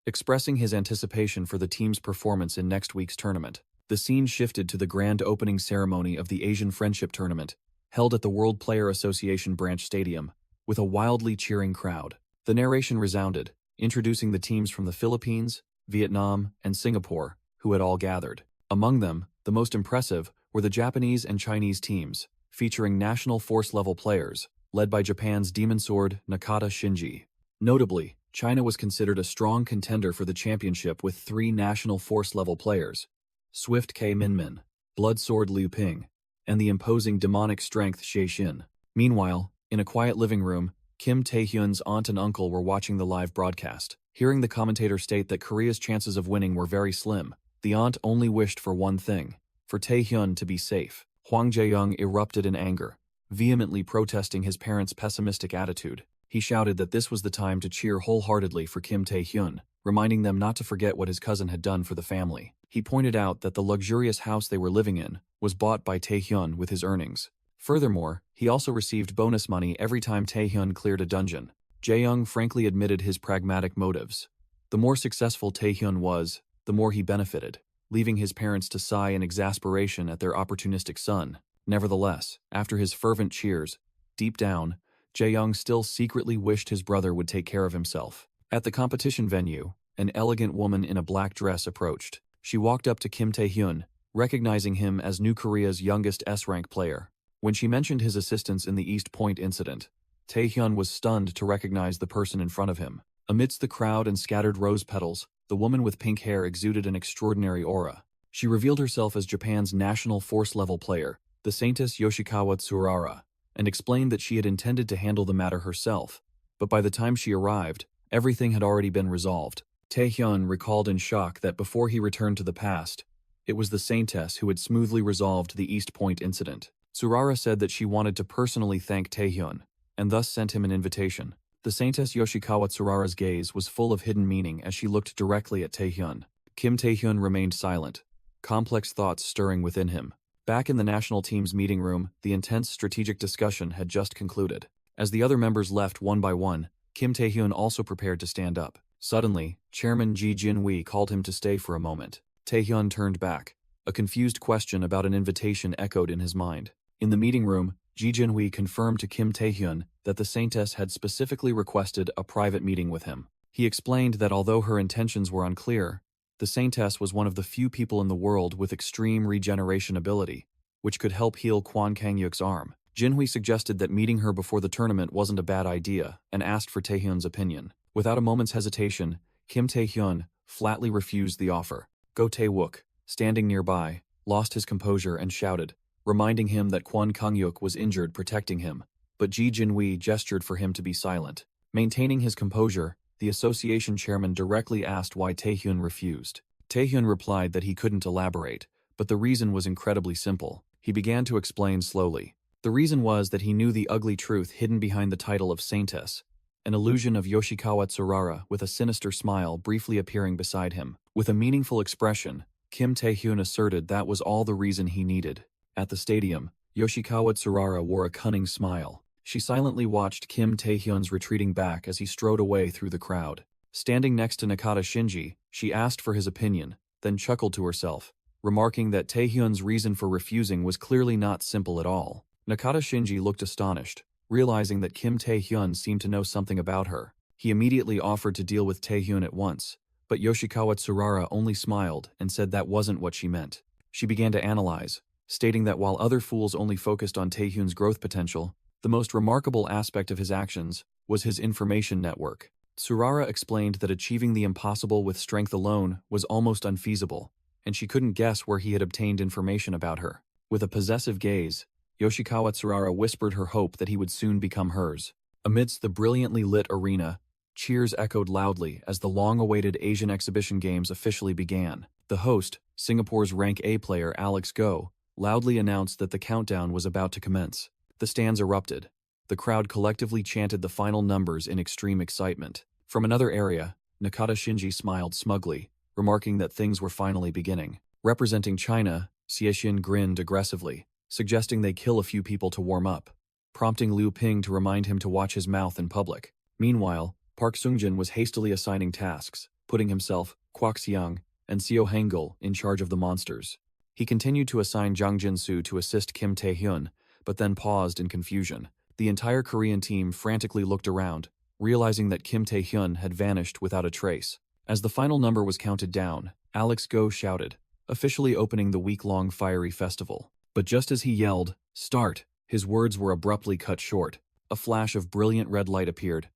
expressing his anticipation for the team's performance in next week's tournament. The scene shifted to the grand opening ceremony of the Asian Friendship Tournament, held at the World Player Association Branch Stadium, with a wildly cheering crowd. The narration resounded, introducing the teams from the Philippines, Vietnam, and Singapore, who had all gathered. Among them, the most impressive were the Japanese and Chinese teams, featuring national force-level players, led by Japan's Demon Sword Nakata Shinji. Notably, China was considered a strong contender for the championship with 3 national force-level players: Swift K Minmin, Blood Sword Liu Ping, and the imposing demonic strength Xie Xin. Meanwhile, in a quiet living room, Kim Tae-hyun's aunt and uncle were watching the live broadcast. Hearing the commentator state that Korea's chances of winning were very slim, the aunt only wished for one thing: for Tae-hyun to be safe. Hwang Jae-young erupted in anger, vehemently protesting his parents' pessimistic attitude. He shouted that this was the time to cheer wholeheartedly for Kim Tae-hyun, reminding them not to forget what his cousin had done for the family. He pointed out that the luxurious house they were living in was bought by Tae-hyun with his earnings. Furthermore, he also received bonus money every time Tae-hyun cleared a dungeon. Jae-young frankly admitted his pragmatic motives. The more successful Tae-hyun was, the more he benefited, leaving his parents to sigh in exasperation at their opportunistic son. Nevertheless, after his fervent cheers, deep down, Jae-young still secretly wished his brother would take care of himself. At the competition venue, an elegant woman in a black dress approached. She walked up to Kim Tae-hyun, recognizing him as New Korea's youngest S-rank player. When she mentioned his assistance in the East Point incident, Tae-hyun was stunned to recognize the person in front of him. Amidst the crowd and scattered rose petals, the woman with pink hair exuded an extraordinary aura. She revealed herself as Japan's national force-level player, the Saintess Yoshikawa Tsurara, and explained that she had intended to handle the matter herself, but by the time she arrived, everything had already been resolved. Tae-hyun recalled in shock that before he returned to the past, it was the Saintess who had smoothly resolved the East Point incident. Tsurara said that she wanted to personally thank Tae-hyun, and thus sent him an invitation. The Saintess Yoshikawa Tsurara's gaze was full of hidden meaning as she looked directly at Tae-hyun. Kim Tae-hyun remained silent, complex thoughts stirring within him. Back in the national team's meeting room, the intense strategic discussion had just concluded. As the other members left one by one, Kim Tae-hyun also prepared to stand up. Suddenly, Chairman Ji Jin-hui called him to stay for a moment. Tae-hyun turned back. A confused question about an invitation echoed in his mind. In the meeting room, Ji Jin-hui confirmed to Kim Tae-hyun that the Saintess had specifically requested a private meeting with him. He explained that although her intentions were unclear, the Saintess was one of the few people in the world with extreme regeneration ability, which could help heal Kwon Kang-yuk's arm. Jin-hui suggested that meeting her before the tournament wasn't a bad idea and asked for Tae-hyun's opinion. Without a moment's hesitation, Kim Tae-hyun flatly refused the offer. Go Tae-wook, standing nearby, lost his composure and shouted, reminding him that Kwon Kang-yuk was injured protecting him, but Ji Jin-hui gestured for him to be silent. Maintaining his composure, the association chairman directly asked why Tae-hyun refused. Tae-hyun replied that he couldn't elaborate, but the reason was incredibly simple. He began to explain slowly. The reason was that he knew the ugly truth hidden behind the title of Saintess, an illusion of Yoshikawa Tsurara with a sinister smile briefly appearing beside him. With a meaningful expression, Kim Tae-hyun asserted that was all the reason he needed. At the stadium, Yoshikawa Tsurara wore a cunning smile. She silently watched Kim Tae-hyun's retreating back as he strode away through the crowd. Standing next to Nakata Shinji, she asked for his opinion, then chuckled to herself, remarking that Tae-hyun's reason for refusing was clearly not simple at all. Nakata Shinji looked astonished, realizing that Kim Tae-hyun seemed to know something about her. He immediately offered to deal with Tae-hyun at once, but Yoshikawa Tsurara only smiled and said that wasn't what she meant. She began to analyze, stating that while other fools only focused on Tae-hyun's growth potential, the most remarkable aspect of his actions was his information network. Tsurara explained that achieving the impossible with strength alone was almost unfeasible, and she couldn't guess where he had obtained information about her. With a possessive gaze, Yoshikawa Tsurara whispered her hope that he would soon become hers. Amidst the brilliantly lit arena, cheers echoed loudly as the long-awaited Asian Exhibition Games officially began. The host, Singapore's rank A player Alex Goh, loudly announced that the countdown was about to commence. The stands erupted. The crowd collectively chanted the final numbers in extreme excitement. From another area, Nakata Shinji smiled smugly, remarking that things were finally beginning. Representing China, Xiexin grinned aggressively, suggesting they kill a few people to warm up, prompting Liu Ping to remind him to watch his mouth in public. Meanwhile, Park Seung-jin was hastily assigning tasks, putting himself, Kwak Seong, and Seo Hangul in charge of the monsters. He continued to assign Jang Jin-soo to assist Kim Tae-hyun, but then paused in confusion. The entire Korean team frantically looked around, realizing that Kim Tae-hyun had vanished without a trace. As the final number was counted down, Alex Goh shouted, officially opening the week-long fiery festival. But just as he yelled, "Start!" his words were abruptly cut short. A flash of brilliant red light appeared,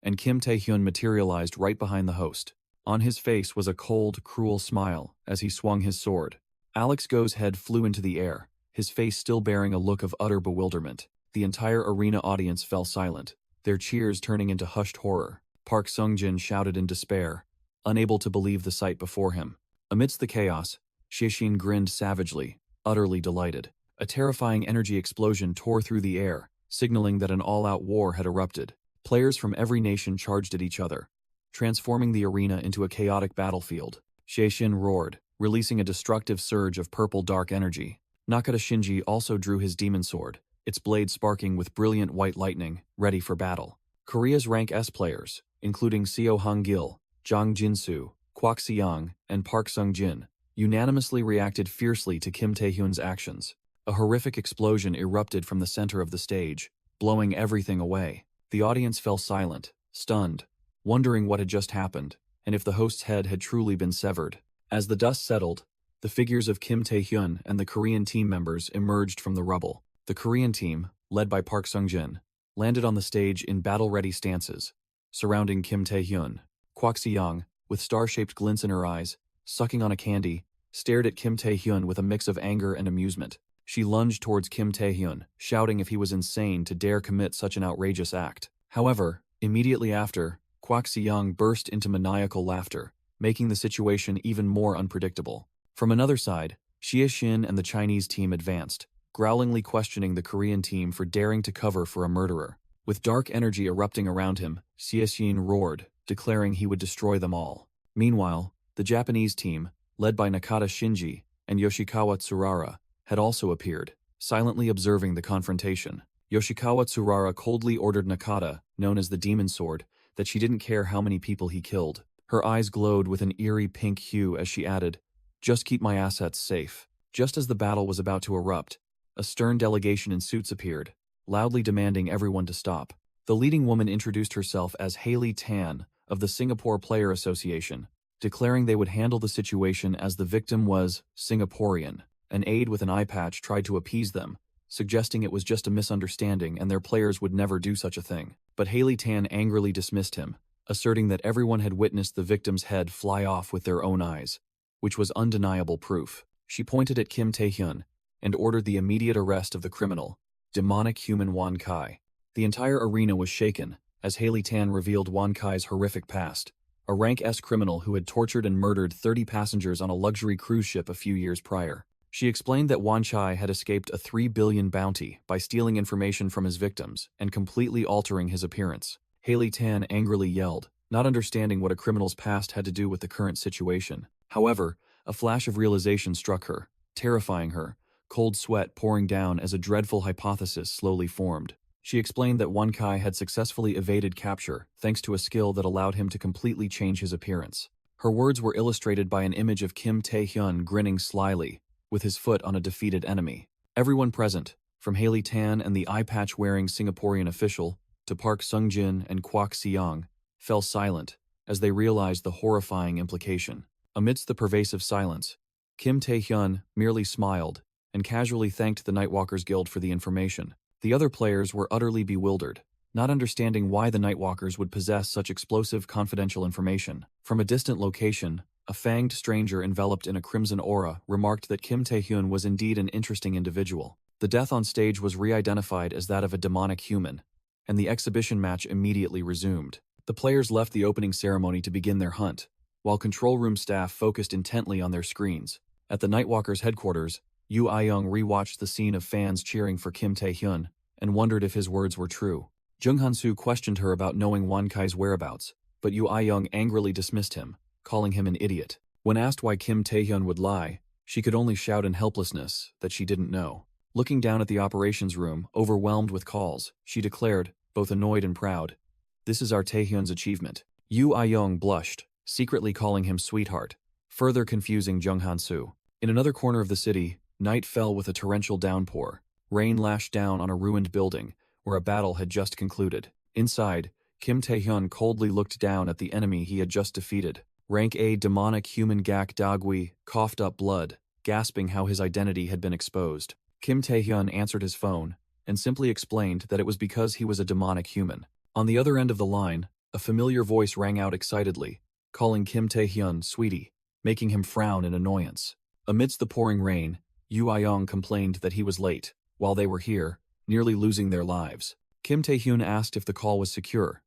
and Kim Tae-hyun materialized right behind the host. On his face was a cold, cruel smile as he swung his sword. Alex Go's head flew into the air, his face still bearing a look of utter bewilderment. The entire arena audience fell silent, their cheers turning into hushed horror. Park Sung-jin shouted in despair, unable to believe the sight before him. Amidst the chaos, Sheshin grinned savagely, utterly delighted. A terrifying energy explosion tore through the air, signaling that an all-out war had erupted. Players from every nation charged at each other, transforming the arena into a chaotic battlefield. Sheshin roared, releasing a destructive surge of purple dark energy. Nakata Shinji also drew his demon sword, its blade sparking with brilliant white lightning, ready for battle. Korea's rank S players, including Seo Hong-gil, Jang Jin-soo, Kwak Si-young, and Park Sung-jin, unanimously reacted fiercely to Kim Tae-hyun's actions. A horrific explosion erupted from the center of the stage, blowing everything away. The audience fell silent, stunned, wondering what had just happened, and if the host's head had truly been severed. As the dust settled, the figures of Kim Tae-hyun and the Korean team members emerged from the rubble. The Korean team, led by Park Sung-jin, landed on the stage in battle-ready stances, surrounding Kim Tae-hyun. Kwak Si-young, with star-shaped glints in her eyes, sucking on a candy, stared at Kim Tae-hyun with a mix of anger and amusement. She lunged towards Kim Tae-hyun, shouting if he was insane to dare commit such an outrageous act. However, immediately after, Kwak Si-young burst into maniacal laughter, making the situation even more unpredictable. From another side, Xie Xin and the Chinese team advanced, growlingly questioning the Korean team for daring to cover for a murderer. With dark energy erupting around him, Xie Xin roared, declaring he would destroy them all. Meanwhile, the Japanese team, led by Nakata Shinji and Yoshikawa Tsurara, had also appeared, silently observing the confrontation. Yoshikawa Tsurara coldly ordered Nakata, known as the Demon Sword, that she didn't care how many people he killed. Her eyes glowed with an eerie pink hue as she added, "Just keep my assets safe." Just as the battle was about to erupt, a stern delegation in suits appeared, loudly demanding everyone to stop. The leading woman introduced herself as Hailey Tan of the Singapore Player Association, declaring they would handle the situation as the victim was Singaporean. An aide with an eye patch tried to appease them, suggesting it was just a misunderstanding and their players would never do such a thing. But Hailey Tan angrily dismissed him, asserting that everyone had witnessed the victim's head fly off with their own eyes, which was undeniable proof. She pointed at Kim Tae-hyun and ordered the immediate arrest of the criminal, demonic human Wan Kai. The entire arena was shaken as Hailey Tan revealed Wan Kai's horrific past, a rank S criminal who had tortured and murdered 30 passengers on a luxury cruise ship a few years prior. She explained that Wan Chai had escaped a 3 billion bounty by stealing information from his victims and completely altering his appearance. Hailey Tan angrily yelled, not understanding what a criminal's past had to do with the current situation. However, a flash of realization struck her, terrifying her, cold sweat pouring down as a dreadful hypothesis slowly formed. She explained that Wan Kai had successfully evaded capture thanks to a skill that allowed him to completely change his appearance. Her words were illustrated by an image of Kim Tae-hyun grinning slyly, with his foot on a defeated enemy. Everyone present, from Hailey Tan and the eye-patch-wearing Singaporean official to Park Sung-jin and Kwak Si-young, fell silent as they realized the horrifying implication. Amidst the pervasive silence, Kim Tae-hyun merely smiled and casually thanked the Nightwalkers Guild for the information. The other players were utterly bewildered, not understanding why the Nightwalkers would possess such explosive confidential information. From a distant location, a fanged stranger enveloped in a crimson aura remarked that Kim Tae-hyun was indeed an interesting individual. The death on stage was re-identified as that of a demonic human, and the exhibition match immediately resumed. The players left the opening ceremony to begin their hunt, while control room staff focused intently on their screens. At the Nightwalkers' headquarters, Yu Ayoung rewatched the scene of fans cheering for Kim Tae-hyun and wondered if his words were true. Jung Han-soo questioned her about knowing Wan Kai's whereabouts, but Yu Ayoung angrily dismissed him, calling him an idiot. When asked why Kim Tae-hyun would lie, she could only shout in helplessness that she didn't know. Looking down at the operations room, overwhelmed with calls, she declared, both annoyed and proud, "This is our Tae-hyun's achievement." Yu Ayoung blushed, secretly calling him sweetheart, further confusing Jung Han-soo. In another corner of the city, night fell with a torrential downpour. Rain lashed down on a ruined building, where a battle had just concluded. Inside, Kim Tae-hyun coldly looked down at the enemy he had just defeated. Rank A demonic human Gak Dagwi coughed up blood, gasping how his identity had been exposed. Kim Tae-hyun answered his phone, and simply explained that it was because he was a demonic human. On the other end of the line, A familiar voice rang out excitedly, calling Kim Tae-hyun sweetie, making him frown in annoyance. Amidst the pouring rain, Yu Ayong complained that he was late, while they were here, nearly losing their lives. Kim Tae-hyun asked if the call was secure,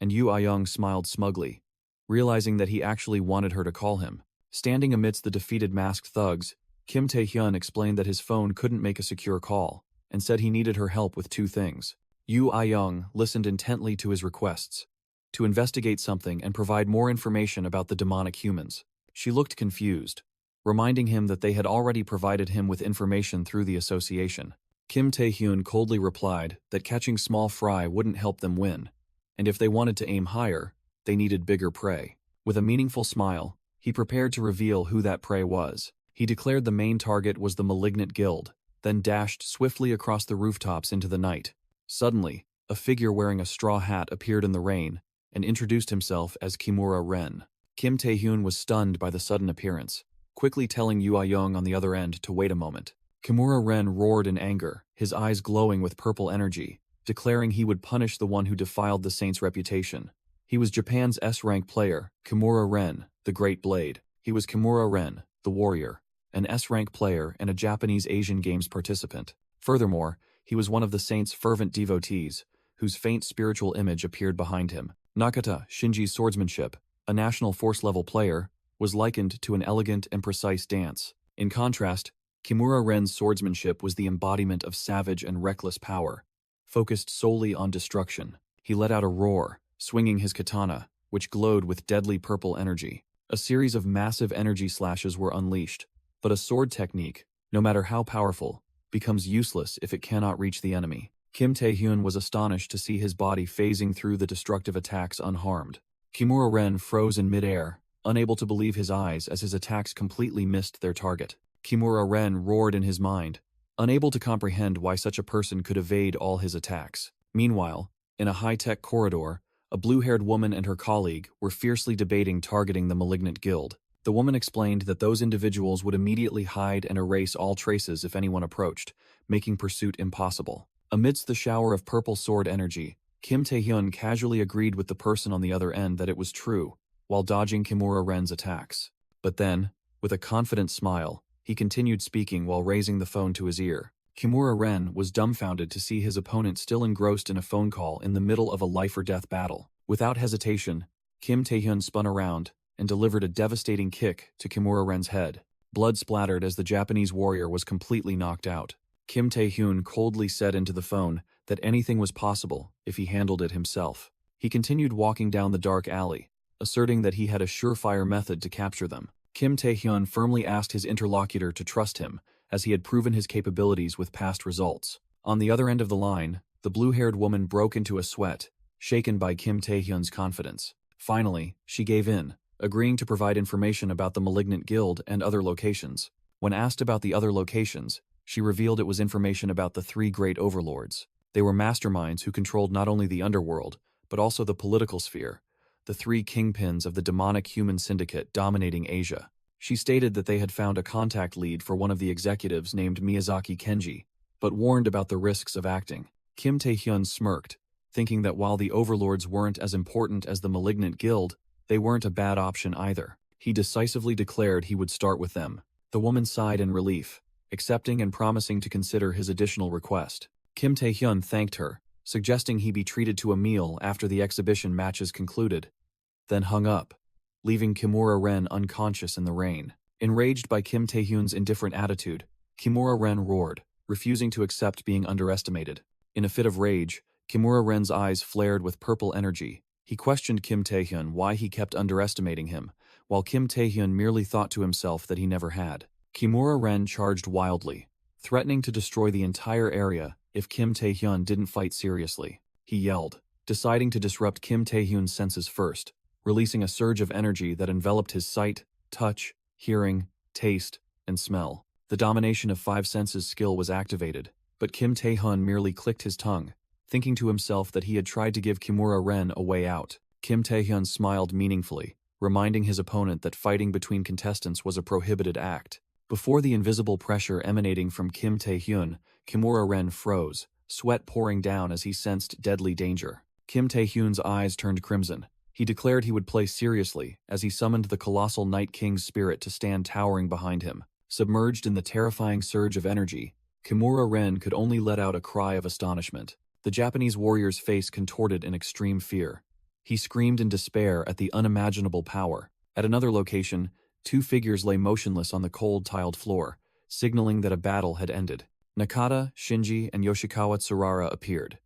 and Yu Ayong smiled smugly, realizing that he actually wanted her to call him. Standing amidst the defeated masked thugs, Kim Tae-hyun explained that his phone couldn't make a secure call, and said he needed her help with two things. Yu Ayong listened intently to his requests, to investigate something and provide more information about the demonic humans. She looked confused, reminding him that they had already provided him with information through the association. Kim Tae-hyun coldly replied that catching small fry wouldn't help them win, and if they wanted to aim higher, they needed bigger prey. With a meaningful smile, he prepared to reveal who that prey was. He declared the main target was the Malignant Guild, then dashed swiftly across the rooftops into the night. Suddenly, a figure wearing a straw hat appeared in the rain and introduced himself as Kimura Ren. Kim Tae-hyun was stunned by the sudden appearance, quickly telling Yu Ayong on the other end to wait a moment. Kimura Ren roared in anger, his eyes glowing with purple energy, declaring he would punish the one who defiled the saint's reputation. He was Japan's S-rank player, Kimura Ren, the Great Blade. He was Kimura Ren, the warrior, an S-rank player and a Japanese Asian Games participant. Furthermore, he was one of the saint's fervent devotees, whose faint spiritual image appeared behind him. Nakata Shinji's swordsmanship, a national force-level player, was likened to an elegant and precise dance. In contrast, Kimura Ren's swordsmanship was the embodiment of savage and reckless power, focused solely on destruction. He let out a roar, swinging his katana, which glowed with deadly purple energy. A series of massive energy slashes were unleashed, but a sword technique, no matter how powerful, becomes useless if it cannot reach the enemy. Kim Tae-hyun was astonished to see his body phasing through the destructive attacks unharmed. Kimura Ren froze in midair, unable to believe his eyes as his attacks completely missed their target. Kimura Ren roared in his mind, unable to comprehend why such a person could evade all his attacks. Meanwhile, in a high-tech corridor, a blue-haired woman and her colleague were fiercely debating targeting the Malignant Guild. The woman explained that those individuals would immediately hide and erase all traces if anyone approached, making pursuit impossible. Amidst the shower of purple sword energy, Kim Tae-hyun casually agreed with the person on the other end that it was true, while dodging Kimura Ren's attacks. But then, with a confident smile, he continued speaking while raising the phone to his ear. Kimura Ren was dumbfounded to see his opponent still engrossed in a phone call in the middle of a life-or-death battle. Without hesitation, Kim Tae-hyun spun around and delivered a devastating kick to Kimura Ren's head. Blood splattered as the Japanese warrior was completely knocked out. Kim Tae-hyun coldly said into the phone that anything was possible if he handled it himself. He continued walking down the dark alley, asserting that he had a surefire method to capture them. Kim Tae-hyun firmly asked his interlocutor to trust him, as he had proven his capabilities with past results. On the other end of the line, the blue-haired woman broke into a sweat, shaken by Kim Tae-hyun's confidence. Finally, she gave in, agreeing to provide information about the Malignant Guild and other locations. When asked about the other locations, she revealed it was information about the three great overlords. They were masterminds who controlled not only the underworld, but also the political sphere, the three kingpins of the demonic human syndicate dominating Asia. She stated that they had found a contact lead for one of the executives named Miyazaki Kenji, but warned about the risks of acting. Kim Tae-hyun smirked, thinking that while the overlords weren't as important as the Malignant Guild, they weren't a bad option either. He decisively declared he would start with them. The woman sighed in relief, accepting and promising to consider his additional request. Kim Tae-hyun thanked her, suggesting he be treated to a meal after the exhibition matches concluded, then hung up, leaving Kimura Ren unconscious in the rain. Enraged by Kim Tae-hyun's indifferent attitude, Kimura Ren roared, refusing to accept being underestimated. In a fit of rage, Kimura Ren's eyes flared with purple energy. He questioned Kim Tae-hyun why he kept underestimating him, while Kim Tae-hyun merely thought to himself that he never had. Kimura Ren charged wildly, threatening to destroy the entire area if Kim Tae-hyun didn't fight seriously. He yelled, deciding to disrupt Kim Tae-hyun's senses first, releasing a surge of energy that enveloped his sight, touch, hearing, taste, and smell. The domination of five senses skill was activated, but Kim Tae-hyun merely clicked his tongue, thinking to himself that he had tried to give Kimura Ren a way out. Kim Tae-hyun smiled meaningfully, reminding his opponent that fighting between contestants was a prohibited act. Before the invisible pressure emanating from Kim Tae-hyun, Kimura Ren froze, sweat pouring down as he sensed deadly danger. Kim Tae-hyun's eyes turned crimson. He declared he would play seriously as he summoned the colossal Night King's spirit to stand towering behind him. Submerged in the terrifying surge of energy, Kimura Ren could only let out a cry of astonishment. The Japanese warrior's face contorted in extreme fear. He screamed in despair at the unimaginable power. At another location, two figures lay motionless on the cold tiled floor, signaling that a battle had ended. Nakata, Shinji, and Yoshikawa Tsurara appeared.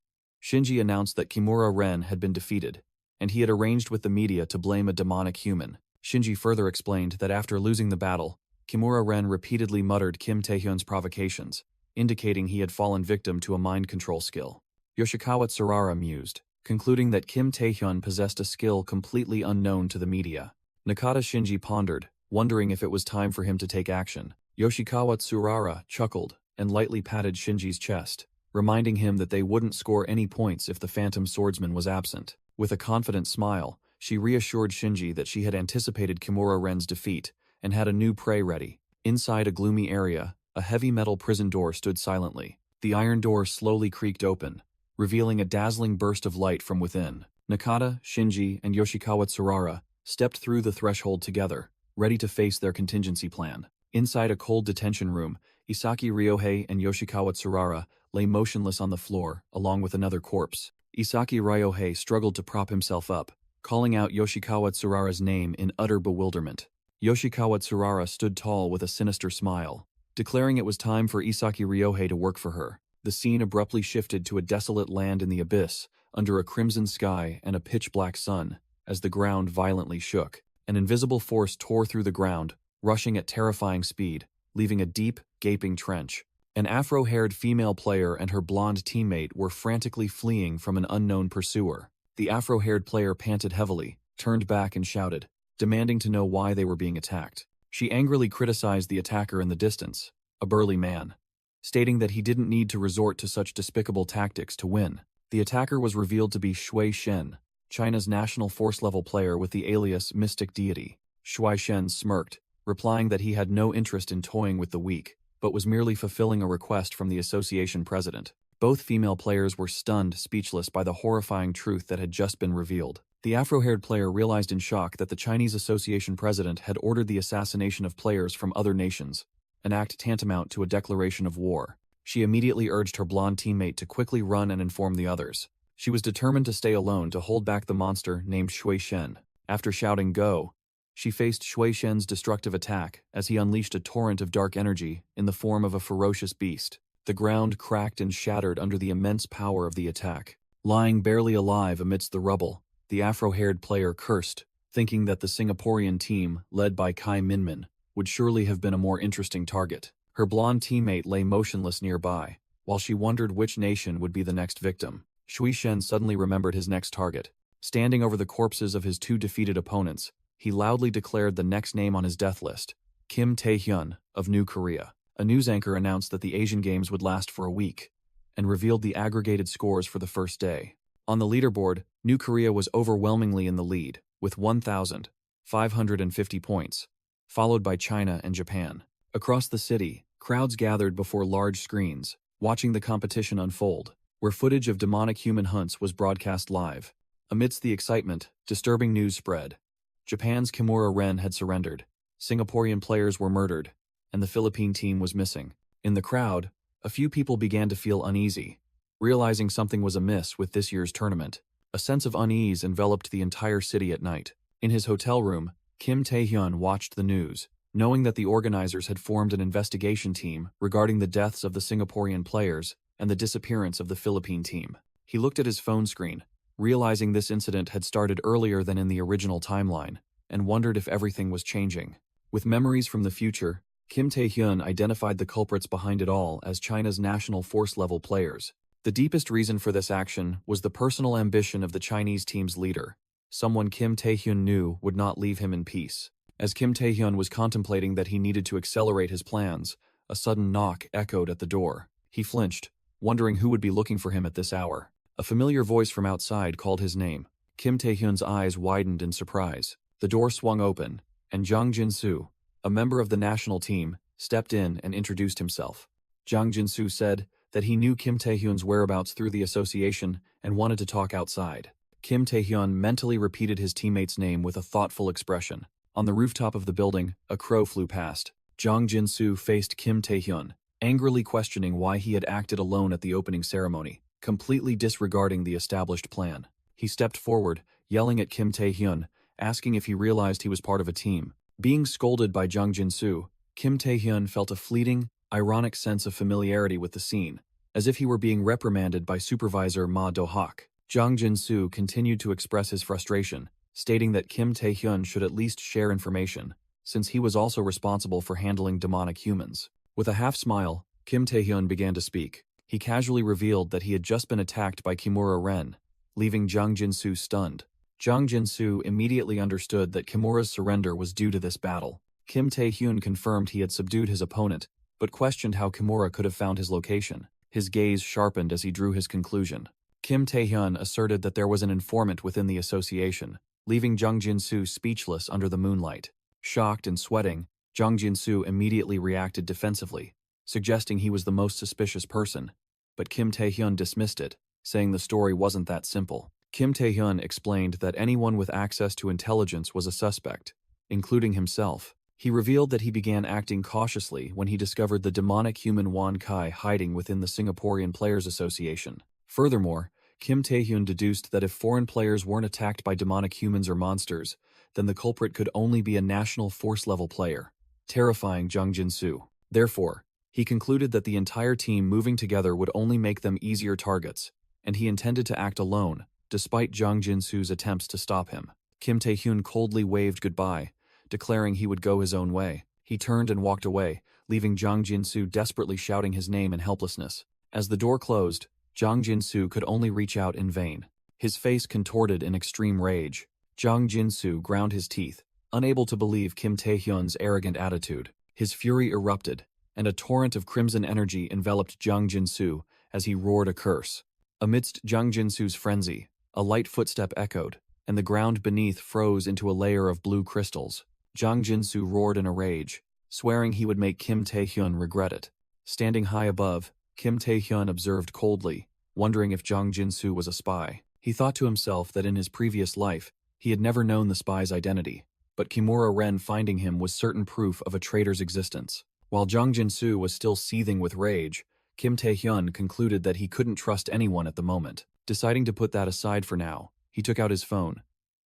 Shinji announced that Kimura Ren had been defeated, and he had arranged with the media to blame a demonic human. Shinji further explained that after losing the battle, Kimura Ren repeatedly muttered Kim Tae-hyun's provocations, indicating he had fallen victim to a mind control skill. Yoshikawa Tsurara mused, concluding that Kim Tae-hyun possessed a skill completely unknown to the media. Nakata Shinji pondered, wondering if it was time for him to take action. Yoshikawa Tsurara chuckled and lightly patted Shinji's chest, reminding him that they wouldn't score any points if the Phantom Swordsman was absent. With a confident smile, she reassured Shinji that she had anticipated Kimura Ren's defeat and had a new prey ready. Inside a gloomy area, a heavy metal prison door stood silently. The iron door slowly creaked open, revealing a dazzling burst of light from within. Nakata, Shinji, and Yoshikawa Tsurara stepped through the threshold together, ready to face their contingency plan. Inside a cold detention room, Isaki Ryohei and Yoshikawa Tsurara lay motionless on the floor, along with another corpse. Isaki Ryohei struggled to prop himself up, calling out Yoshikawa Tsurara's name in utter bewilderment. Yoshikawa Tsurara stood tall with a sinister smile, declaring it was time for Isaki Ryohei to work for her. The scene abruptly shifted to a desolate land in the abyss, under a crimson sky and a pitch-black sun, as the ground violently shook. An invisible force tore through the ground, rushing at terrifying speed, leaving a deep, gaping trench. An afro-haired female player and her blonde teammate were frantically fleeing from an unknown pursuer. The afro-haired player panted heavily, turned back and shouted, demanding to know why they were being attacked. She angrily criticized the attacker in the distance, a burly man, stating that he didn't need to resort to such despicable tactics to win. The attacker was revealed to be Shui Shen, China's national force-level player with the alias Mystic Deity. Shui Shen smirked, replying that he had no interest in toying with the weak, but was merely fulfilling a request from the association president. Both female players were stunned speechless by the horrifying truth that had just been revealed. The afro-haired player realized in shock that the Chinese association president had ordered the assassination of players from other nations, an act tantamount to a declaration of war. She immediately urged her blonde teammate to quickly run and inform the others. She was determined to stay alone to hold back the monster named Shui Shen. After shouting "Go!", she faced Shui Shen's destructive attack as he unleashed a torrent of dark energy in the form of a ferocious beast. The ground cracked and shattered under the immense power of the attack. Lying barely alive amidst the rubble, the afro-haired player cursed, thinking that the Singaporean team, led by Kai Minmin, would surely have been a more interesting target. Her blonde teammate lay motionless nearby, while she wondered which nation would be the next victim. Shui Shen suddenly remembered his next target. Standing over the corpses of his two defeated opponents, he loudly declared the next name on his death list, Kim Tae-hyun of New Korea. A news anchor announced that the Asian Games would last for a week, and revealed the aggregated scores for the first day. On the leaderboard, New Korea was overwhelmingly in the lead, with 1,550 points, followed by China and Japan. Across the city, crowds gathered before large screens, watching the competition unfold, where footage of demonic human hunts was broadcast live. Amidst the excitement, disturbing news spread. Japan's Kimura Ren had surrendered, Singaporean players were murdered, and the Philippine team was missing. In the crowd, a few people began to feel uneasy, realizing something was amiss with this year's tournament. A sense of unease enveloped the entire city at night. In his hotel room, Kim Tae-hyun watched the news, knowing that the organizers had formed an investigation team regarding the deaths of the Singaporean players and the disappearance of the Philippine team. He looked at his phone screen, realizing this incident had started earlier than in the original timeline, and wondered if everything was changing. With memories from the future, Kim Tae-hyun identified the culprits behind it all as China's national force-level players. The deepest reason for this action was the personal ambition of the Chinese team's leader, someone Kim Tae-hyun knew would not leave him in peace. As Kim Tae-hyun was contemplating that he needed to accelerate his plans, a sudden knock echoed at the door. He flinched, wondering who would be looking for him at this hour. A familiar voice from outside called his name. Kim Tae-hyun's eyes widened in surprise. The door swung open, and Jang Jin-soo, a member of the national team, stepped in and introduced himself. Jang Jin-soo said, that he knew Kim Tae-hyun's whereabouts through the association and wanted to talk outside. Kim Tae-hyun mentally repeated his teammate's name with a thoughtful expression. On the rooftop of the building, a crow flew past. Jang Jin-soo faced Kim Tae-hyun, angrily questioning why he had acted alone at the opening ceremony, completely disregarding the established plan. He stepped forward, yelling at Kim Tae-hyun, asking if he realized he was part of a team. Being scolded by Jang Jin-soo, Kim Tae-hyun felt a fleeting, ironic sense of familiarity with the scene, as if he were being reprimanded by supervisor Ma Do-hak. Jang Jin-soo continued to express his frustration, stating that Kim Tae-hyun should at least share information, since he was also responsible for handling demonic humans. With a half-smile, Kim Tae-hyun began to speak. He casually revealed that he had just been attacked by Kimura Ren, leaving Jang Jin-soo stunned. Jang Jin-soo immediately understood that Kimura's surrender was due to this battle. Kim Tae-hyun confirmed he had subdued his opponent, but questioned how Kimura could have found his location. His gaze sharpened as he drew his conclusion. Kim Tae-hyun asserted that there was an informant within the association, leaving Jang Jin-soo speechless under the moonlight. Shocked and sweating, Jang Jin-soo immediately reacted defensively, suggesting he was the most suspicious person, but Kim Tae-hyun dismissed it, saying the story wasn't that simple. Kim Tae-hyun explained that anyone with access to intelligence was a suspect, including himself. He revealed that he began acting cautiously when he discovered the demonic human Wan Kai hiding within the Singaporean Players Association. Furthermore, Kim Tae-hyun deduced that if foreign players weren't attacked by demonic humans or monsters, then the culprit could only be a national force-level player, terrifying Jang Jin-soo. Therefore, he concluded that the entire team moving together would only make them easier targets, and he intended to act alone, despite Jang Jin-soo's attempts to stop him. Kim Tae-hyun coldly waved goodbye, declaring he would go his own way. He turned and walked away, leaving Jang Jin-soo desperately shouting his name in helplessness. As the door closed, Jang Jin-soo could only reach out in vain. His face contorted in extreme rage. Jang Jin-soo ground his teeth, unable to believe Kim Tae-hyun's arrogant attitude. His fury erupted, and a torrent of crimson energy enveloped Jang Jin-soo as he roared a curse. Amidst Jang Jin-soo's frenzy, a light footstep echoed, and the ground beneath froze into a layer of blue crystals. Jang Jin-soo roared in a rage, swearing he would make Kim Tae-hyun regret it. Standing high above, Kim Tae-hyun observed coldly, wondering if Jang Jin-soo was a spy. He thought to himself that in his previous life, he had never known the spy's identity, but Kimura Ren finding him was certain proof of a traitor's existence. While Jang Jin-soo was still seething with rage, Kim Tae-hyun concluded that he couldn't trust anyone at the moment. Deciding to put that aside for now, he took out his phone,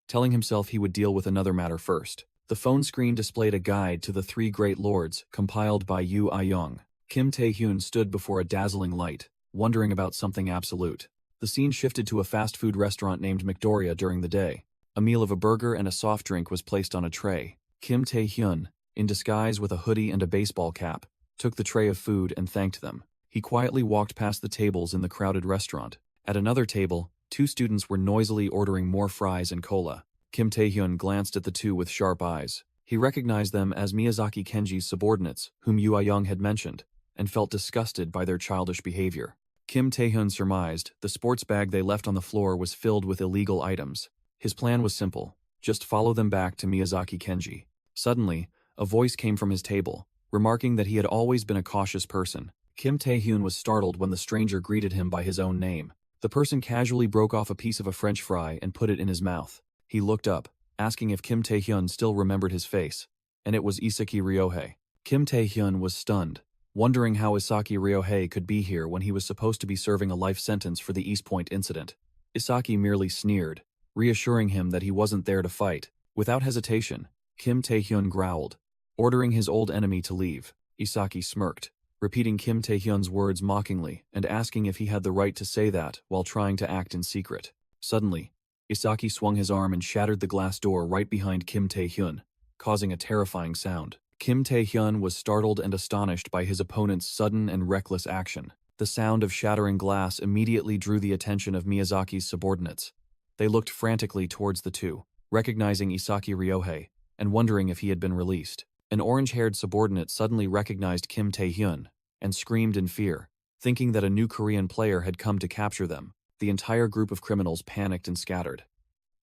telling himself he would deal with another matter first. The phone screen displayed a guide to the Three Great Lords, compiled by Yu Ah-young. Kim Tae-hyun stood before a dazzling light, wondering about something absolute. The scene shifted to a fast food restaurant named McDoria during the day. A meal of a burger and a soft drink was placed on a tray. Kim Tae-hyun, in disguise with a hoodie and a baseball cap, took the tray of food and thanked them. He quietly walked past the tables in the crowded restaurant. At another table, two students were noisily ordering more fries and cola. Kim Tae-hyun glanced at the two with sharp eyes. He recognized them as Miyazaki Kenji's subordinates, whom Yu Ah-young had mentioned, and felt disgusted by their childish behavior. Kim Tae-hyun surmised the sports bag they left on the floor was filled with illegal items. His plan was simple: just follow them back to Miyazaki Kenji. Suddenly, a voice came from his table, remarking that he had always been a cautious person. Kim Tae-hyun was startled when the stranger greeted him by his own name. The person casually broke off a piece of a French fry and put it in his mouth. He looked up, asking if Kim Tae-hyun still remembered his face, and it was Isaki Ryohei. Kim Tae-hyun was stunned, wondering how Isaki Ryohei could be here when he was supposed to be serving a life sentence for the East Point incident. Isaki merely sneered, reassuring him that he wasn't there to fight. Without hesitation, Kim Tae-hyun growled, ordering his old enemy to leave. Isaki smirked, repeating Kim Tae-hyun's words mockingly and asking if he had the right to say that while trying to act in secret. Suddenly, Isaki swung his arm and shattered the glass door right behind Kim Tae-hyun, causing a terrifying sound. Kim Tae-hyun was startled and astonished by his opponent's sudden and reckless action. The sound of shattering glass immediately drew the attention of Miyazaki's subordinates. They looked frantically towards the two, recognizing Isaki Ryohei, and wondering if he had been released. An orange-haired subordinate suddenly recognized Kim Tae-hyun and screamed in fear, thinking that a new Korean player had come to capture them. The entire group of criminals panicked and scattered.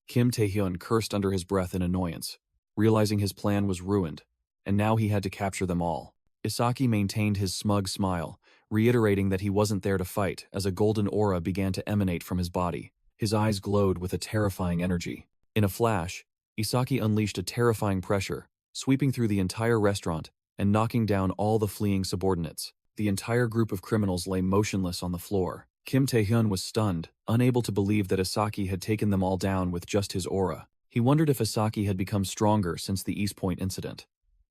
Kim Tae-hyun cursed under his breath in annoyance, realizing his plan was ruined, and now he had to capture them all. Isaki maintained his smug smile, reiterating that he wasn't there to fight as a golden aura began to emanate from his body. His eyes glowed with a terrifying energy. In a flash, Isaki unleashed a terrifying pressure, sweeping through the entire restaurant and knocking down all the fleeing subordinates. The entire group of criminals lay motionless on the floor. Kim Tae-hyun was stunned, unable to believe that Isaki had taken them all down with just his aura. He wondered if Isaki had become stronger since the East Point incident.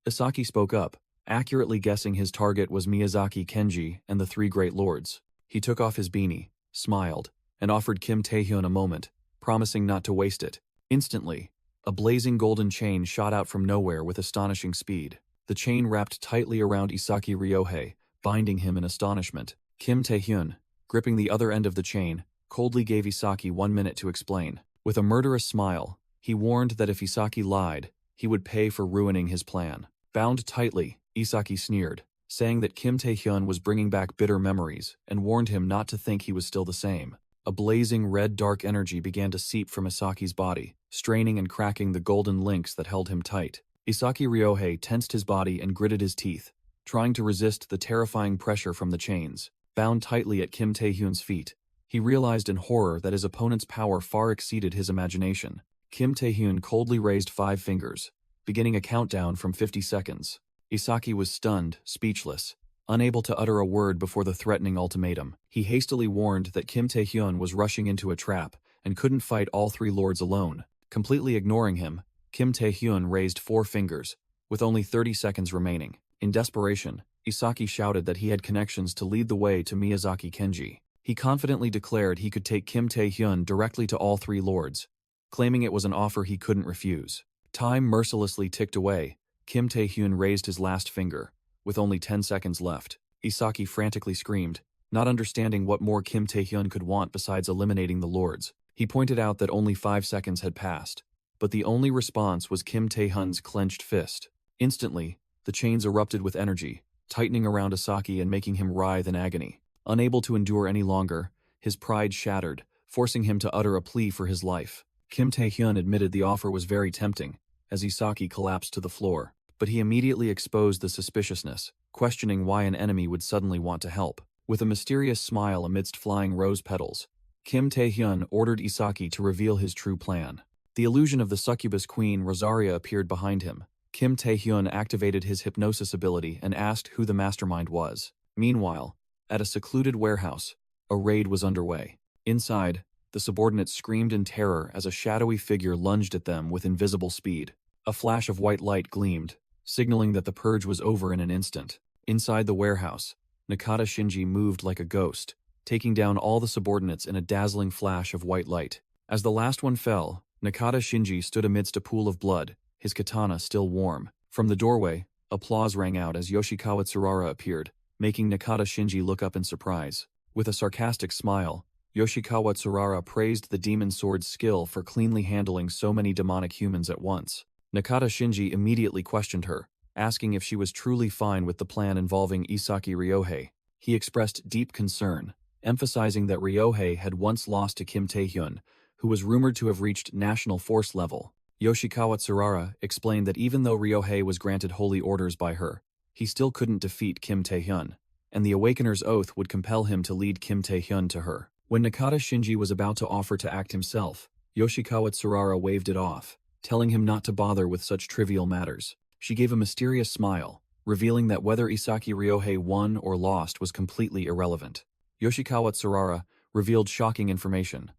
Isaki spoke up, accurately guessing his target was Miyazaki Kenji and the three great lords. He took off his beanie, smiled, and offered Kim Tae-hyun a moment, promising not to waste it. Instantly, a blazing golden chain shot out from nowhere with astonishing speed. The chain wrapped tightly around Isaki Ryohei, binding him in astonishment. Kim Tae-hyun, gripping the other end of the chain, coldly gave Isaki 1 minute to explain. With a murderous smile, he warned that if Isaki lied, he would pay for ruining his plan. Bound tightly, Isaki sneered, saying that Kim Tae-hyun was bringing back bitter memories and warned him not to think he was still the same. A blazing red dark energy began to seep from Isaki's body, straining and cracking the golden links that held him tight. Isaki Ryohei tensed his body and gritted his teeth, trying to resist the terrifying pressure from the chains. Bound tightly at Kim Tae-hyun's feet, he realized in horror that his opponent's power far exceeded his imagination. Kim Tae-hyun coldly raised 5 fingers, beginning a countdown from 50 seconds. Isaki was stunned, speechless, unable to utter a word before the threatening ultimatum. He hastily warned that Kim Tae-hyun was rushing into a trap and couldn't fight all 3 lords alone. Completely ignoring him, Kim Tae-hyun raised 4 fingers, with only 30 seconds remaining. In desperation, Isaki shouted that he had connections to lead the way to Miyazaki Kenji. He confidently declared he could take Kim Tae-hyun directly to all 3 lords, claiming it was an offer he couldn't refuse. Time mercilessly ticked away. Kim Tae-hyun raised his last finger, with only 10 seconds left. Isaki frantically screamed, not understanding what more Kim Tae-hyun could want besides eliminating the lords. He pointed out that only 5 seconds had passed, but the only response was Kim Tae-hyun's clenched fist. Instantly, the chains erupted with energy, tightening around Isaki and making him writhe in agony. Unable to endure any longer, his pride shattered, forcing him to utter a plea for his life. Kim Tae-hyun admitted the offer was very tempting, as Isaki collapsed to the floor, but he immediately exposed the suspiciousness, questioning why an enemy would suddenly want to help. With a mysterious smile amidst flying rose petals, Kim Tae-hyun ordered Isaki to reveal his true plan. The illusion of the succubus queen Rosaria appeared behind him. Kim Tae-hyun activated his hypnosis ability and asked who the mastermind was. Meanwhile, at a secluded warehouse, a raid was underway. Inside, the subordinates screamed in terror as a shadowy figure lunged at them with invisible speed. A flash of white light gleamed, signaling that the purge was over in an instant. Inside the warehouse, Nakata Shinji moved like a ghost, taking down all the subordinates in a dazzling flash of white light. As the last one fell, Nakata Shinji stood amidst a pool of blood, his katana still warm. From the doorway, applause rang out as Yoshikawa Tsurara appeared, making Nakata Shinji look up in surprise. With a sarcastic smile, Yoshikawa Tsurara praised the demon sword's skill for cleanly handling so many demonic humans at once. Nakata Shinji immediately questioned her, asking if she was truly fine with the plan involving Isaki Ryohei. He expressed deep concern, emphasizing that Ryohei had once lost to Kim Tae-hyun, who was rumored to have reached national force level. Yoshikawa Tsurara explained that even though Ryohei was granted holy orders by her, he still couldn't defeat Kim Tae-hyun, and the Awakener's oath would compel him to lead Kim Tae-hyun to her. When Nakata Shinji was about to offer to act himself, Yoshikawa Tsurara waved it off, telling him not to bother with such trivial matters. She gave a mysterious smile, revealing that whether Isaki Ryohei won or lost was completely irrelevant. Yoshikawa Tsurara revealed shocking information.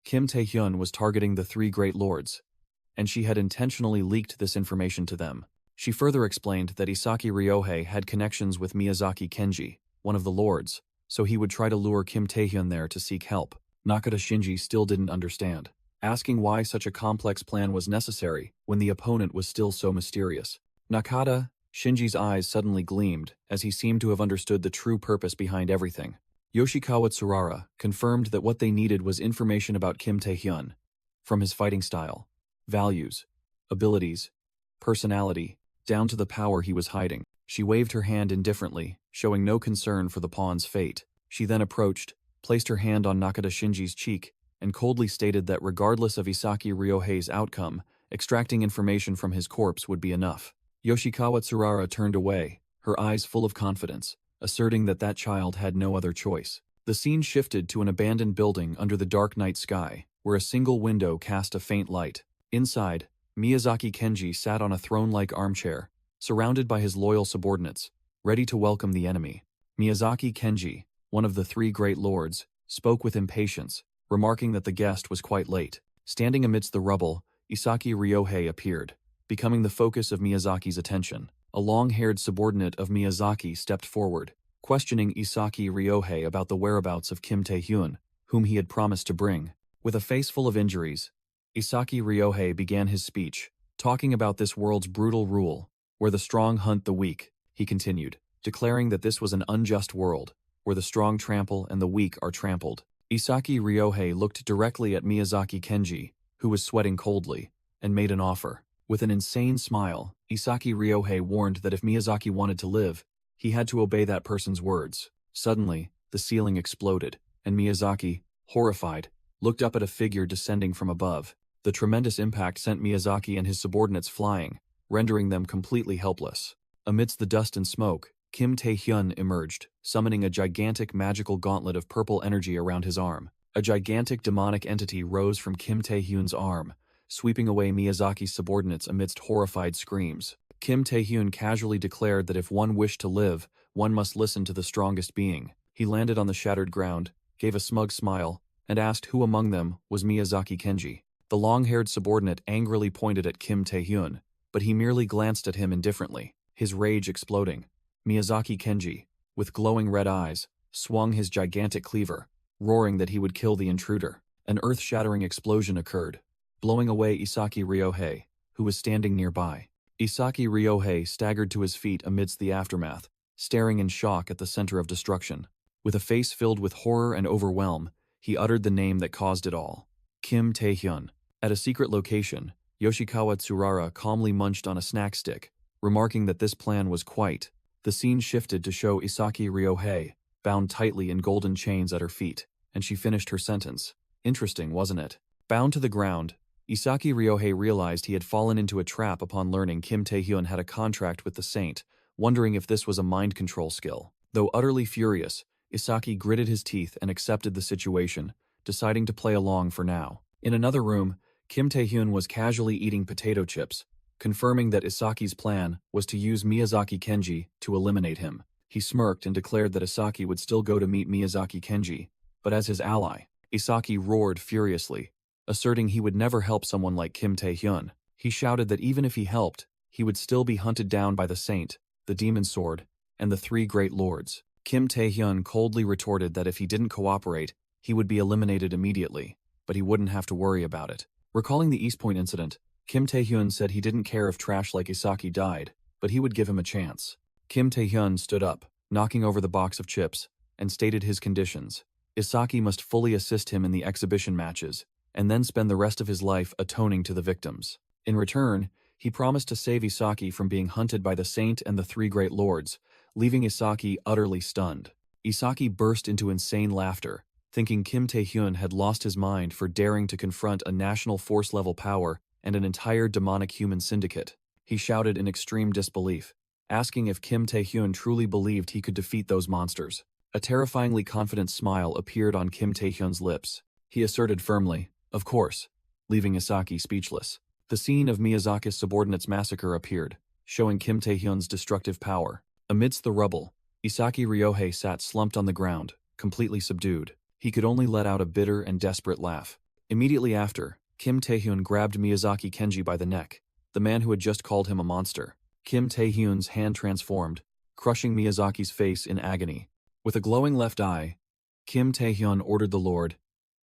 Kim Tae-hyun was targeting the 3 great lords, and she had intentionally leaked this information to them. She further explained that Isaki Ryohei had connections with Miyazaki Kenji, one of the lords, so he would try to lure Kim Tae-hyun there to seek help. Nakata Shinji still didn't understand, asking why such a complex plan was necessary when the opponent was still so mysterious. Nakata Shinji's eyes suddenly gleamed as he seemed to have understood the true purpose behind everything. Yoshikawa Tsurara confirmed that what they needed was information about Kim Tae-hyun, from his fighting style, values, abilities, personality, down to the power he was hiding. She waved her hand indifferently, showing no concern for the pawn's fate. She then approached, placed her hand on Nakata Shinji's cheek, and coldly stated that regardless of Isaki Ryohei's outcome, extracting information from his corpse would be enough. Yoshikawa Tsurara turned away, her eyes full of confidence, asserting that that child had no other choice. The scene shifted to an abandoned building under the dark night sky, where a single window cast a faint light. Inside, Miyazaki Kenji sat on a throne-like armchair, surrounded by his loyal subordinates, ready to welcome the enemy. Miyazaki Kenji, one of the three great lords, spoke with impatience, remarking that the guest was quite late. Standing amidst the rubble, Isaki Ryohei appeared, becoming the focus of Miyazaki's attention. A long-haired subordinate of Miyazaki stepped forward, questioning Isaki Ryohei about the whereabouts of Kim Tae-hyun, whom he had promised to bring. With a face full of injuries, Isaki Ryohei began his speech, talking about this world's brutal rule, where the strong hunt the weak. He continued, declaring that this was an unjust world, where the strong trample and the weak are trampled. Isaki Ryohei looked directly at Miyazaki Kenji, who was sweating coldly, and made an offer. With an insane smile, Isaki Ryohei warned that if Miyazaki wanted to live, he had to obey that person's words. Suddenly, the ceiling exploded, and Miyazaki, horrified, looked up at a figure descending from above. The tremendous impact sent Miyazaki and his subordinates flying, rendering them completely helpless. Amidst the dust and smoke, Kim Tae-hyun emerged, summoning a gigantic magical gauntlet of purple energy around his arm. A gigantic demonic entity rose from Kim Tae-hyun's arm, sweeping away Miyazaki's subordinates amidst horrified screams. Kim Tae-hyun casually declared that if one wished to live, one must listen to the strongest being. He landed on the shattered ground, gave a smug smile, and asked who among them was Miyazaki Kenji. The long-haired subordinate angrily pointed at Kim Tae-hyun, but he merely glanced at him indifferently, his rage exploding. Miyazaki Kenji, with glowing red eyes, swung his gigantic cleaver, roaring that he would kill the intruder. An earth-shattering explosion occurred, blowing away Isaki Ryohei, who was standing nearby. Isaki Ryohei staggered to his feet amidst the aftermath, staring in shock at the center of destruction. With a face filled with horror and overwhelm, he uttered the name that caused it all. Kim Tae-hyun. At a secret location, Yoshikawa Tsurara calmly munched on a snack stick, remarking that this plan was quite. The scene shifted to show Isaki Ryohei, bound tightly in golden chains at her feet, and she finished her sentence. Interesting, wasn't it? Bound to the ground, Isaki Ryohei realized he had fallen into a trap upon learning Kim Tae-hyun had a contract with the saint, wondering if this was a mind control skill. Though utterly furious, Isaki gritted his teeth and accepted the situation, deciding to play along for now. In another room, Kim Tae-hyun was casually eating potato chips, confirming that Isaki's plan was to use Miyazaki Kenji to eliminate him. He smirked and declared that Isaki would still go to meet Miyazaki Kenji, but as his ally. Isaki roared furiously, asserting he would never help someone like Kim Tae-hyun. He shouted that even if he helped, he would still be hunted down by the saint, the demon sword, and the three great lords. Kim Tae-hyun coldly retorted that if he didn't cooperate, he would be eliminated immediately, but he wouldn't have to worry about it. Recalling the East Point incident, Kim Tae-hyun said he didn't care if trash like Isaki died, but he would give him a chance. Kim Tae-hyun stood up, knocking over the box of chips, and stated his conditions. Isaki must fully assist him in the exhibition matches, and then spend the rest of his life atoning to the victims. In return, he promised to save Isaki from being hunted by the saint and the three great lords, leaving Isaki utterly stunned. Isaki burst into insane laughter, thinking Kim Tae-hyun had lost his mind for daring to confront a national force-level power and an entire demonic human syndicate. He shouted in extreme disbelief, asking if Kim Tae-hyun truly believed he could defeat those monsters. A terrifyingly confident smile appeared on Kim Tae-hyun's lips. He asserted firmly, "Of course," leaving Isaki speechless. The scene of Miyazaki's subordinates' massacre appeared, showing Kim Tae-hyun's destructive power. Amidst the rubble, Isaki Ryohei sat slumped on the ground, completely subdued. He could only let out a bitter and desperate laugh. Immediately after, Kim Tae-hyun grabbed Miyazaki Kenji by the neck, the man who had just called him a monster. Kim Tae-hyun's hand transformed, crushing Miyazaki's face in agony. With a glowing left eye, Kim Tae-hyun ordered the Lord,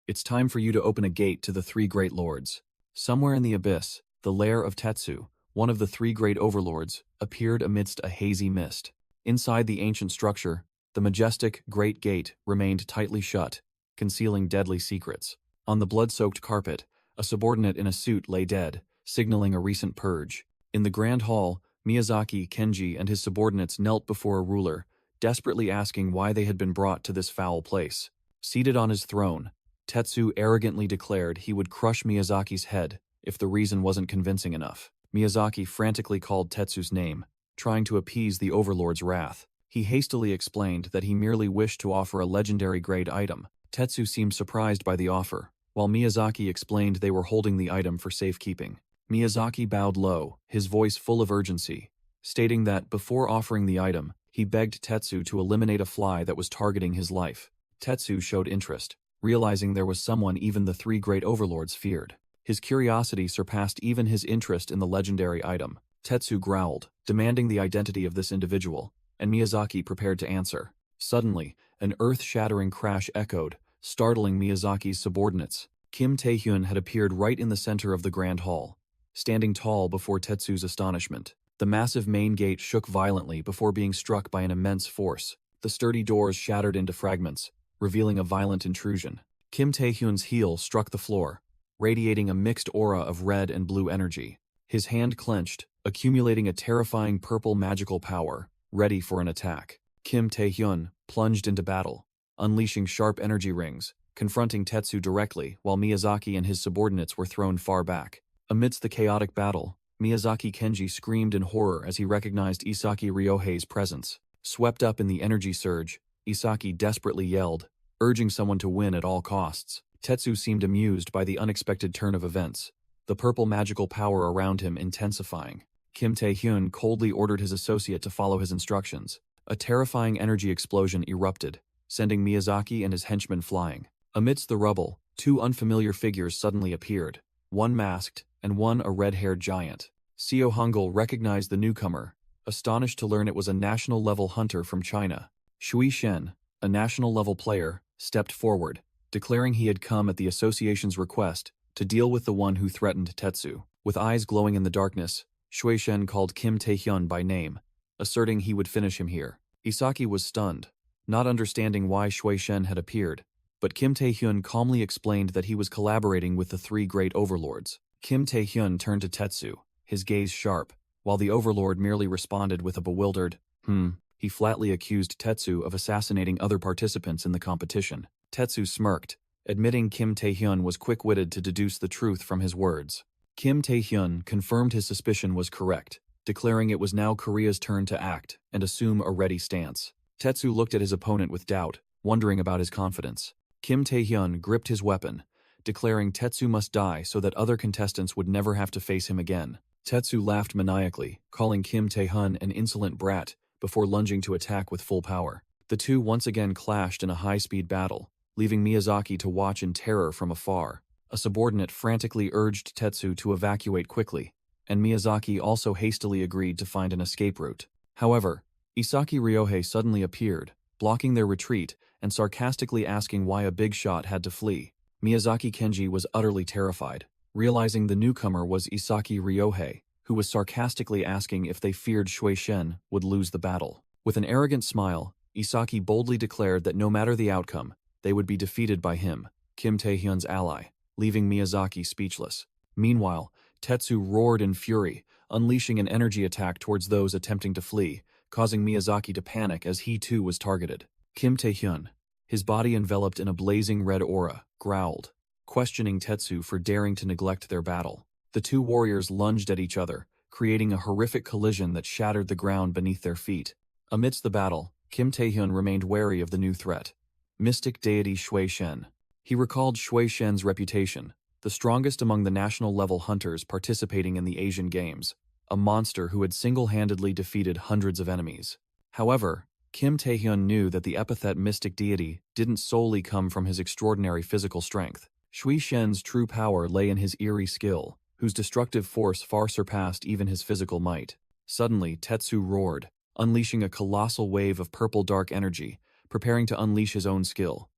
"It's time for you to open a gate to the three great lords." Somewhere in the abyss, the lair of Tetsu, one of the three great overlords, appeared amidst a hazy mist. Inside the ancient structure, the majestic great gate remained tightly shut, concealing deadly secrets. On the blood-soaked carpet, a subordinate in a suit lay dead, signaling a recent purge. In the grand hall, Miyazaki Kenji and his subordinates knelt before a ruler, desperately asking why they had been brought to this foul place. Seated on his throne, Tetsu arrogantly declared he would crush Miyazaki's head if the reason wasn't convincing enough. Miyazaki frantically called Tetsu's name, trying to appease the overlord's wrath. He hastily explained that he merely wished to offer a legendary-grade item. Tetsu seemed surprised by the offer, while Miyazaki explained they were holding the item for safekeeping. Miyazaki bowed low, his voice full of urgency, stating that before offering the item, he begged Tetsu to eliminate a fly that was targeting his life. Tetsu showed interest, realizing there was someone even the three great overlords feared. His curiosity surpassed even his interest in the legendary item. Tetsu growled, demanding the identity of this individual, and Miyazaki prepared to answer. Suddenly, an earth-shattering crash echoed, startling Miyazaki's subordinates. Kim Taehyun had appeared right in the center of the Grand Hall, standing tall before Tetsu's astonishment. The massive main gate shook violently before being struck by an immense force. The sturdy doors shattered into fragments, revealing a violent intrusion. Kim Taehyun's heel struck the floor, radiating a mixed aura of red and blue energy. His hand clenched, accumulating a terrifying purple magical power, ready for an attack. Kim Taehyun plunged into battle, unleashing sharp energy rings, confronting Tetsu directly while Miyazaki and his subordinates were thrown far back. Amidst the chaotic battle, Miyazaki Kenji screamed in horror as he recognized Isaki Ryohei's presence. Swept up in the energy surge, Isaki desperately yelled, urging someone to win at all costs. Tetsu seemed amused by the unexpected turn of events, the purple magical power around him intensifying. Kim Taehyun coldly ordered his associate to follow his instructions. A terrifying energy explosion erupted, sending Miyazaki and his henchmen flying. Amidst the rubble, two unfamiliar figures suddenly appeared, one masked and one a red-haired giant. Seo Hungul recognized the newcomer, astonished to learn it was a national-level hunter from China. Shui Shen, a national-level player, stepped forward, declaring he had come at the association's request to deal with the one who threatened Tetsu. With eyes glowing in the darkness, Shui Shen called Kim Taehyun by name, asserting he would finish him here. Isaki was stunned, not understanding why Shui Shen had appeared, but Kim Taehyun calmly explained that he was collaborating with the three great overlords. Kim Taehyun turned to Tetsu, his gaze sharp, while the overlord merely responded with a bewildered, He flatly accused Tetsu of assassinating other participants in the competition. Tetsu smirked, admitting Kim Taehyun was quick-witted to deduce the truth from his words. Kim Taehyun confirmed his suspicion was correct, declaring it was now Korea's turn to act and assume a ready stance. Tetsu looked at his opponent with doubt, wondering about his confidence. Kim Taehyun gripped his weapon, declaring Tetsu must die so that other contestants would never have to face him again. Tetsu laughed maniacally, calling Kim Taehyun an insolent brat before lunging to attack with full power. The two once again clashed in a high-speed battle, leaving Miyazaki to watch in terror from afar. A subordinate frantically urged Tetsu to evacuate quickly, and Miyazaki also hastily agreed to find an escape route. However, Isaki Ryohei suddenly appeared, blocking their retreat and sarcastically asking why a big shot had to flee. Miyazaki Kenji was utterly terrified, realizing the newcomer was Isaki Ryohei, who was sarcastically asking if they feared Shui Shen would lose the battle. With an arrogant smile, Isaki boldly declared that no matter the outcome, they would be defeated by him, Kim Taehyun's ally, leaving Miyazaki speechless. Meanwhile, Tetsu roared in fury, unleashing an energy attack towards those attempting to flee, causing Miyazaki to panic as he too was targeted. Kim Taehyun, his body enveloped in a blazing red aura, growled, questioning Tetsu for daring to neglect their battle. The two warriors lunged at each other, creating a horrific collision that shattered the ground beneath their feet. Amidst the battle, Kim Taehyun remained wary of the new threat, mystic deity Shui Shen. He recalled Shui Shen's reputation, the strongest among the national-level hunters participating in the Asian Games, a monster who had single-handedly defeated hundreds of enemies. However, Kim Taehyun knew that the epithet mystic deity didn't solely come from his extraordinary physical strength. Shui Shen's true power lay in his eerie skill, whose destructive force far surpassed even his physical might. Suddenly, Tetsu roared, unleashing a colossal wave of purple dark energy, preparing to unleash his own skill.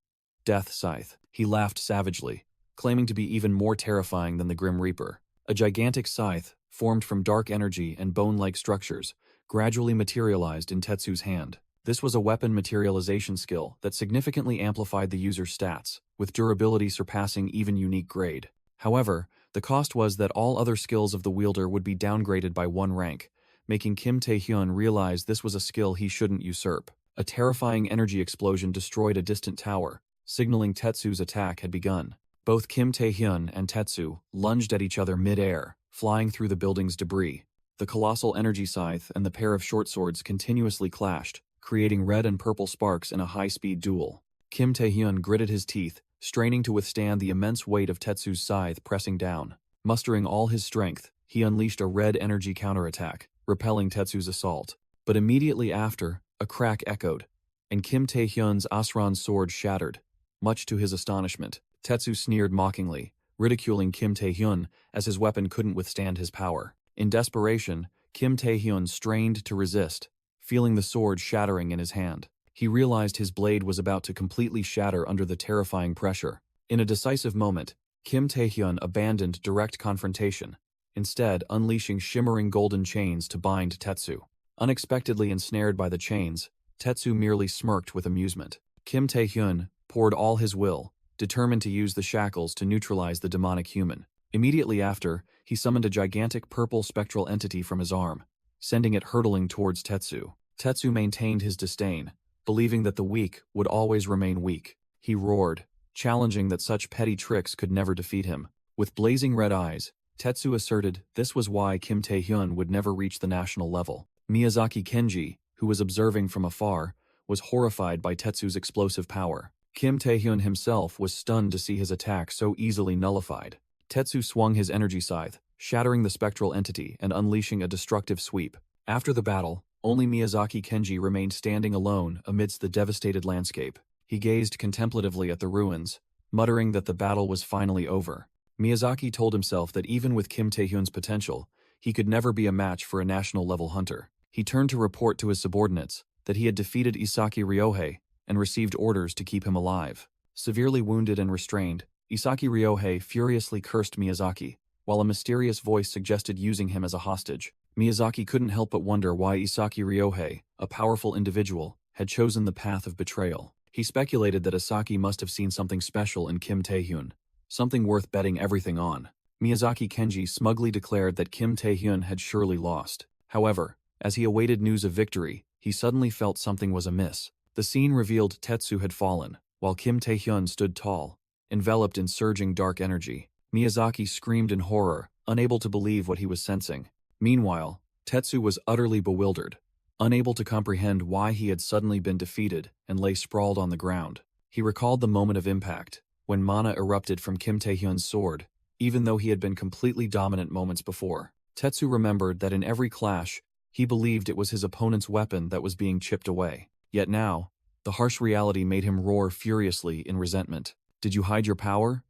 Death Scythe. He laughed savagely, claiming to be even more terrifying than the Grim Reaper. A gigantic scythe, formed from dark energy and bone-like structures, gradually materialized in Tetsu's hand. This was a weapon materialization skill that significantly amplified the user's stats, with durability surpassing even unique grade. However, the cost was that all other skills of the wielder would be downgraded by one rank, making Kim Taehyun realize this was a skill he shouldn't usurp. A terrifying energy explosion destroyed a distant tower, signaling Tetsu's attack had begun. Both Kim Taehyun and Tetsu lunged at each other mid-air, flying through the building's debris. The colossal energy scythe and the pair of short swords continuously clashed, creating red and purple sparks in a high-speed duel. Kim Tae-hyun gritted his teeth, straining to withstand the immense weight of Tetsu's scythe pressing down. Mustering all his strength, he unleashed a red energy counterattack, repelling Tetsu's assault. But immediately after, a crack echoed, and Kim Tae-hyun's Asuran sword shattered. Much to his astonishment, Tetsu sneered mockingly, ridiculing Kim Tae-hyun as his weapon couldn't withstand his power. In desperation, Kim Tae-hyun strained to resist, feeling the sword shattering in his hand. He realized his blade was about to completely shatter under the terrifying pressure. In a decisive moment, Kim Tae-hyun abandoned direct confrontation, instead unleashing shimmering golden chains to bind Tetsu. Unexpectedly ensnared by the chains, Tetsu merely smirked with amusement. Kim Tae-hyun poured all his will, determined to use the shackles to neutralize the demonic human. Immediately after, he summoned a gigantic purple spectral entity from his arm, sending it hurtling towards Tetsu. Tetsu maintained his disdain, believing that the weak would always remain weak. He roared, challenging that such petty tricks could never defeat him. With blazing red eyes, Tetsu asserted this was why Kim Tae-hyun would never reach the national level. Miyazaki Kenji, who was observing from afar, was horrified by Tetsu's explosive power. Kim Tae-hyun himself was stunned to see his attack so easily nullified. Tetsu swung his energy scythe, shattering the spectral entity and unleashing a destructive sweep. After the battle, only Miyazaki Kenji remained standing alone amidst the devastated landscape. He gazed contemplatively at the ruins, muttering that the battle was finally over. Miyazaki told himself that even with Kim Tae-hyun's potential, he could never be a match for a national-level hunter. He turned to report to his subordinates that he had defeated Isaki Ryohei and received orders to keep him alive. Severely wounded and restrained, Isaki Ryohei furiously cursed Miyazaki, while a mysterious voice suggested using him as a hostage. Miyazaki couldn't help but wonder why Isaki Ryohei, a powerful individual, had chosen the path of betrayal. He speculated that Isaki must have seen something special in Kim Tae-hyun, something worth betting everything on. Miyazaki Kenji smugly declared that Kim Tae-hyun had surely lost. However, as he awaited news of victory, he suddenly felt something was amiss. The scene revealed Tetsu had fallen, while Kim Tae-hyun stood tall, enveloped in surging dark energy. Miyazaki screamed in horror, unable to believe what he was sensing. Meanwhile, Tetsu was utterly bewildered, unable to comprehend why he had suddenly been defeated and lay sprawled on the ground. He recalled the moment of impact, when mana erupted from Kim Tae-hyun's sword, even though he had been completely dominant moments before. Tetsu remembered that in every clash, he believed it was his opponent's weapon that was being chipped away. Yet now, the harsh reality made him roar furiously in resentment. "Did you hide your power?"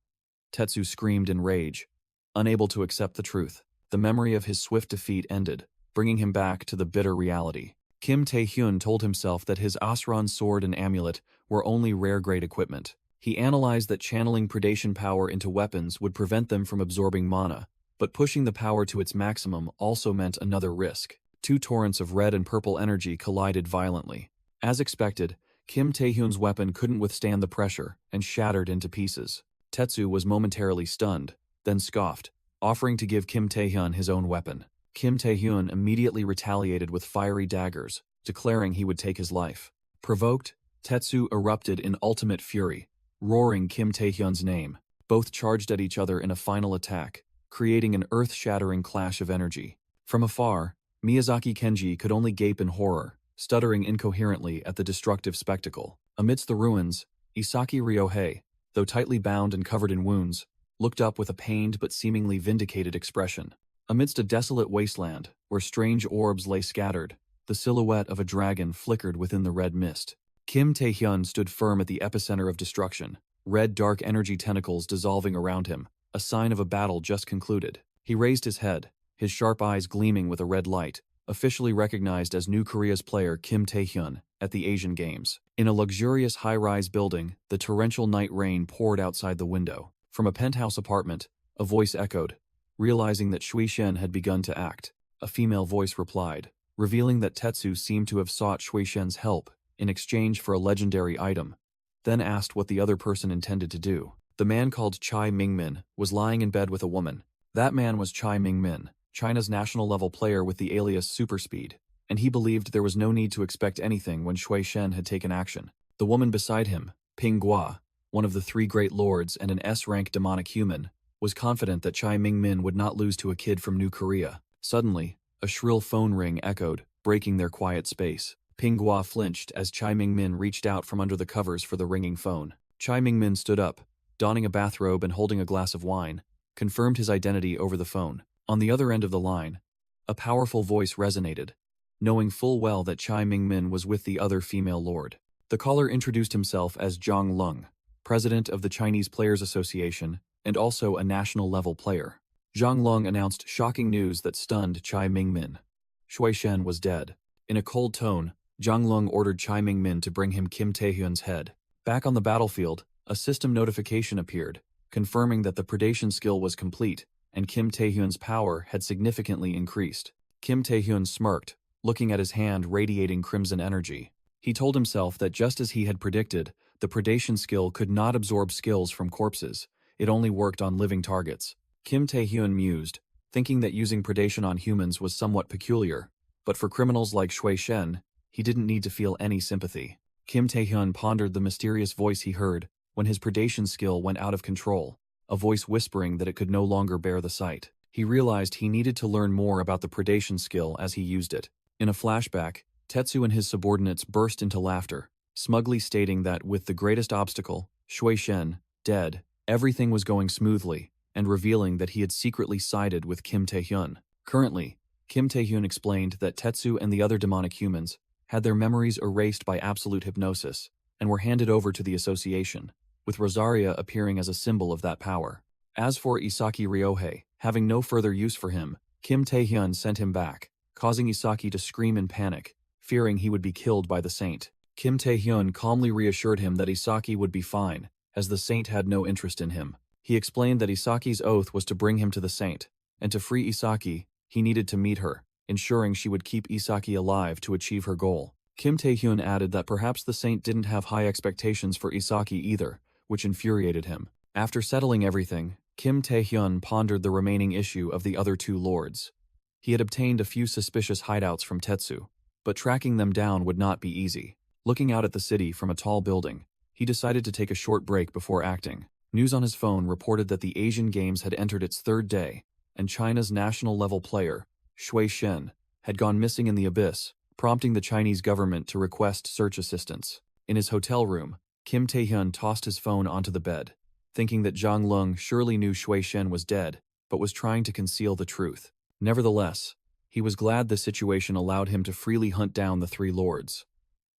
Tetsu screamed in rage, unable to accept the truth. The memory of his swift defeat ended, bringing him back to the bitter reality. Kim Tae-hyun told himself that his Asuran sword and amulet were only rare-grade equipment. He analyzed that channeling predation power into weapons would prevent them from absorbing mana, but pushing the power to its maximum also meant another risk. Two torrents of red and purple energy collided violently. As expected, Kim Tae-hyun's weapon couldn't withstand the pressure and shattered into pieces. Tetsu was momentarily stunned, then scoffed, offering to give Kim Tae-hyun his own weapon. Kim Tae-hyun immediately retaliated with fiery daggers, declaring he would take his life. Provoked, Tetsu erupted in ultimate fury, roaring Kim Tae-hyun's name. Both charged at each other in a final attack, creating an earth-shattering clash of energy. From afar, Miyazaki Kenji could only gape in horror, stuttering incoherently at the destructive spectacle. Amidst the ruins, Isaki Ryohei, though tightly bound and covered in wounds, looked up with a pained but seemingly vindicated expression. Amidst a desolate wasteland, where strange orbs lay scattered, the silhouette of a dragon flickered within the red mist. Kim Tae-hyun stood firm at the epicenter of destruction, red dark energy tentacles dissolving around him, a sign of a battle just concluded. He raised his head, his sharp eyes gleaming with a red light, officially recognized as New Korea's player Kim Tae-hyun at the Asian Games. In a luxurious high-rise building, the torrential night rain poured outside the window. From a penthouse apartment, a voice echoed, realizing that Shui Shen had begun to act. A female voice replied, revealing that Tetsu seemed to have sought Shui Shen's help in exchange for a legendary item, then asked what the other person intended to do. The man called Chai Mingmin was lying in bed with a woman. That man was Chai Mingmin, China's national-level player with the alias Superspeed, and he believed there was no need to expect anything when Shui Shen had taken action. The woman beside him, Ping Gua, one of the three great lords and an S-rank demonic human, was confident that Chai Mingmin would not lose to a kid from New Korea. Suddenly, a shrill phone ring echoed, breaking their quiet space. Pinghua flinched as Chai Mingmin reached out from under the covers for the ringing phone. Chai Mingmin stood up, donning a bathrobe and holding a glass of wine, confirmed his identity over the phone. On the other end of the line, a powerful voice resonated, knowing full well that Chai Mingmin was with the other female lord. The caller introduced himself as Zhang Lung, president of the Chinese Players Association and also a national-level player. Zhang Lung announced shocking news that stunned Chai Mingmin. Shui Shen was dead. In a cold tone, Zhang Lung ordered Chai Mingmin to bring him Kim Taehyun's head. Back on the battlefield, a system notification appeared, confirming that the predation skill was complete and Kim Taehyun's power had significantly increased. Kim Taehyun smirked, looking at his hand radiating crimson energy. He told himself that just as he had predicted, the predation skill could not absorb skills from corpses, it only worked on living targets. Kim Taehyun mused, thinking that using predation on humans was somewhat peculiar, but for criminals like Shui Shen, he didn't need to feel any sympathy. Kim Taehyun pondered the mysterious voice he heard when his predation skill went out of control, a voice whispering that it could no longer bear the sight. He realized he needed to learn more about the predation skill as he used it. In a flashback, Tetsu and his subordinates burst into laughter, smugly stating that with the greatest obstacle, Shui Shen, dead, everything was going smoothly, and revealing that he had secretly sided with Kim Taehyun. Currently, Kim Taehyun explained that Tetsu and the other demonic humans had their memories erased by absolute hypnosis and were handed over to the association, with Rosaria appearing as a symbol of that power. As for Isaki Ryohei, having no further use for him, Kim Taehyun sent him back, causing Isaki to scream in panic, fearing he would be killed by the saint. Kim Taehyun calmly reassured him that Isaki would be fine, as the saint had no interest in him. He explained that Isaki's oath was to bring him to the saint, and to free Isaki, he needed to meet her, ensuring she would keep Isaki alive to achieve her goal. Kim Taehyun added that perhaps the saint didn't have high expectations for Isaki either, which infuriated him. After settling everything, Kim Taehyun pondered the remaining issue of the other two lords. He had obtained a few suspicious hideouts from Tetsu, but tracking them down would not be easy. Looking out at the city from a tall building, he decided to take a short break before acting. News on his phone reported that the Asian Games had entered its third day, and China's national-level player, Shui Shen, had gone missing in the abyss, prompting the Chinese government to request search assistance. In his hotel room, Kim Taehyun tossed his phone onto the bed, thinking that Zhang Lung surely knew Shui Shen was dead, but was trying to conceal the truth. Nevertheless, he was glad the situation allowed him to freely hunt down the three lords.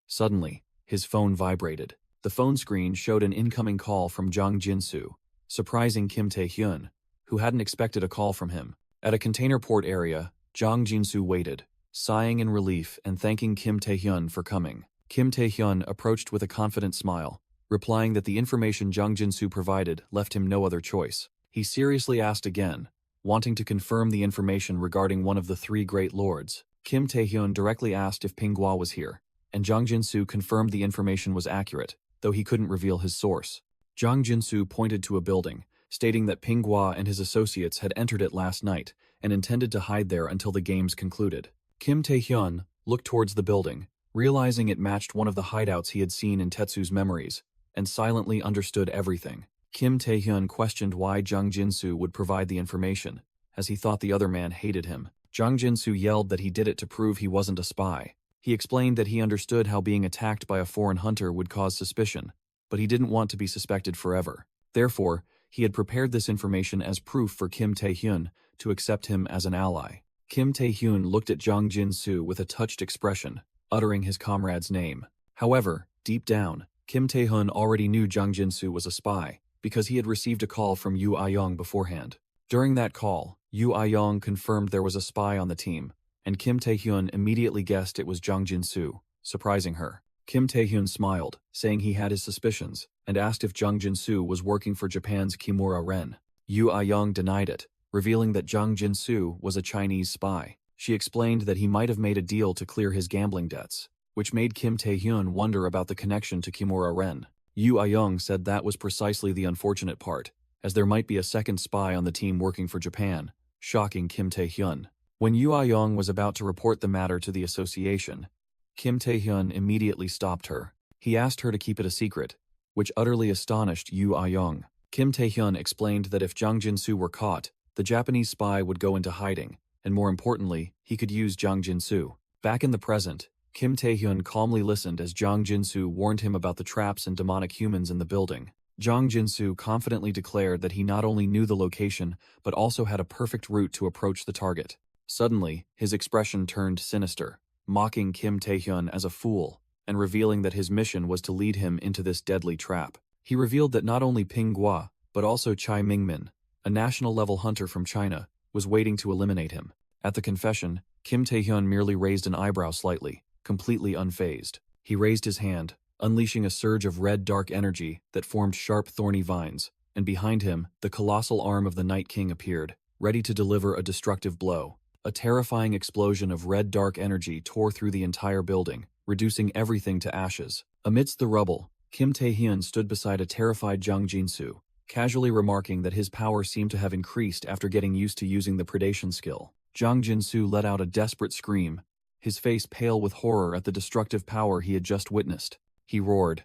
Suddenly, his phone vibrated. The phone screen showed an incoming call from Zhang Jinsu, surprising Kim Taehyun, who hadn't expected a call from him. At a container port area, Zhang Jinsu waited, sighing in relief and thanking Kim Taehyun for coming. Kim Taehyun approached with a confident smile, replying that the information Zhang Jinsu provided left him no other choice. He seriously asked again, wanting to confirm the information regarding one of the three great lords. Kim Taehyun directly asked if Pinghua was here, and Zhang Jinsu confirmed the information was accurate, though he couldn't reveal his source. Zhang Jinsu pointed to a building, stating that Pinghua and his associates had entered it last night and intended to hide there until the games concluded. Kim Taehyun looked towards the building, realizing it matched one of the hideouts he had seen in Tetsu's memories, and silently understood everything. Kim Taehyun questioned why Zhang Jinsu would provide the information, as he thought the other man hated him. Zhang Jinsu yelled that he did it to prove he wasn't a spy. He explained that he understood how being attacked by a foreign hunter would cause suspicion, but he didn't want to be suspected forever. Therefore, he had prepared this information as proof for Kim Taehyun to accept him as an ally. Kim Taehyun looked at Zhang Jinsu with a touched expression, uttering his comrade's name. However, deep down, Kim Taehyun already knew Zhang Jinsu was a spy, because he had received a call from Yu Ayong beforehand. During that call, Yu Ayong confirmed there was a spy on the team, and Kim Taehyun immediately guessed it was Zhang Jinsu, surprising her. Kim Taehyun smiled, saying he had his suspicions, and asked if Zhang Jinsu was working for Japan's Kimura Ren. Yu Ayong denied it, revealing that Zhang Jinsu was a Chinese spy. She explained that he might have made a deal to clear his gambling debts, which made Kim Taehyun wonder about the connection to Kimura Ren. Yu Ayong said that was precisely the unfortunate part, as there might be a second spy on the team working for Japan, shocking Kim Taehyun. When Yu Ayong was about to report the matter to the association, Kim Taehyun immediately stopped her. He asked her to keep it a secret, which utterly astonished Yu Ayong. Kim Taehyun explained that if Zhang Jinsu were caught, the Japanese spy would go into hiding, and more importantly, he could use Zhang Jinsu. Back in the present, Kim Taehyun calmly listened as Jang Jinsu warned him about the traps and demonic humans in the building. Jang Jinsu confidently declared that he not only knew the location, but also had a perfect route to approach the target. Suddenly, his expression turned sinister, mocking Kim Taehyun as a fool, and revealing that his mission was to lead him into this deadly trap. He revealed that not only Ping Gua, but also Chai Mingmin, a national-level hunter from China, was waiting to eliminate him. At the confession, Kim Taehyun merely raised an eyebrow slightly, completely unfazed. He raised his hand, unleashing a surge of red dark energy that formed sharp thorny vines, and behind him, the colossal arm of the Night King appeared, ready to deliver a destructive blow. A terrifying explosion of red dark energy tore through the entire building, reducing everything to ashes. Amidst the rubble, Kim Taehyun stood beside a terrified Jang Jinsu, casually remarking that his power seemed to have increased after getting used to using the predation skill. Jang Jinsu let out a desperate scream, his face pale with horror at the destructive power he had just witnessed. He roared,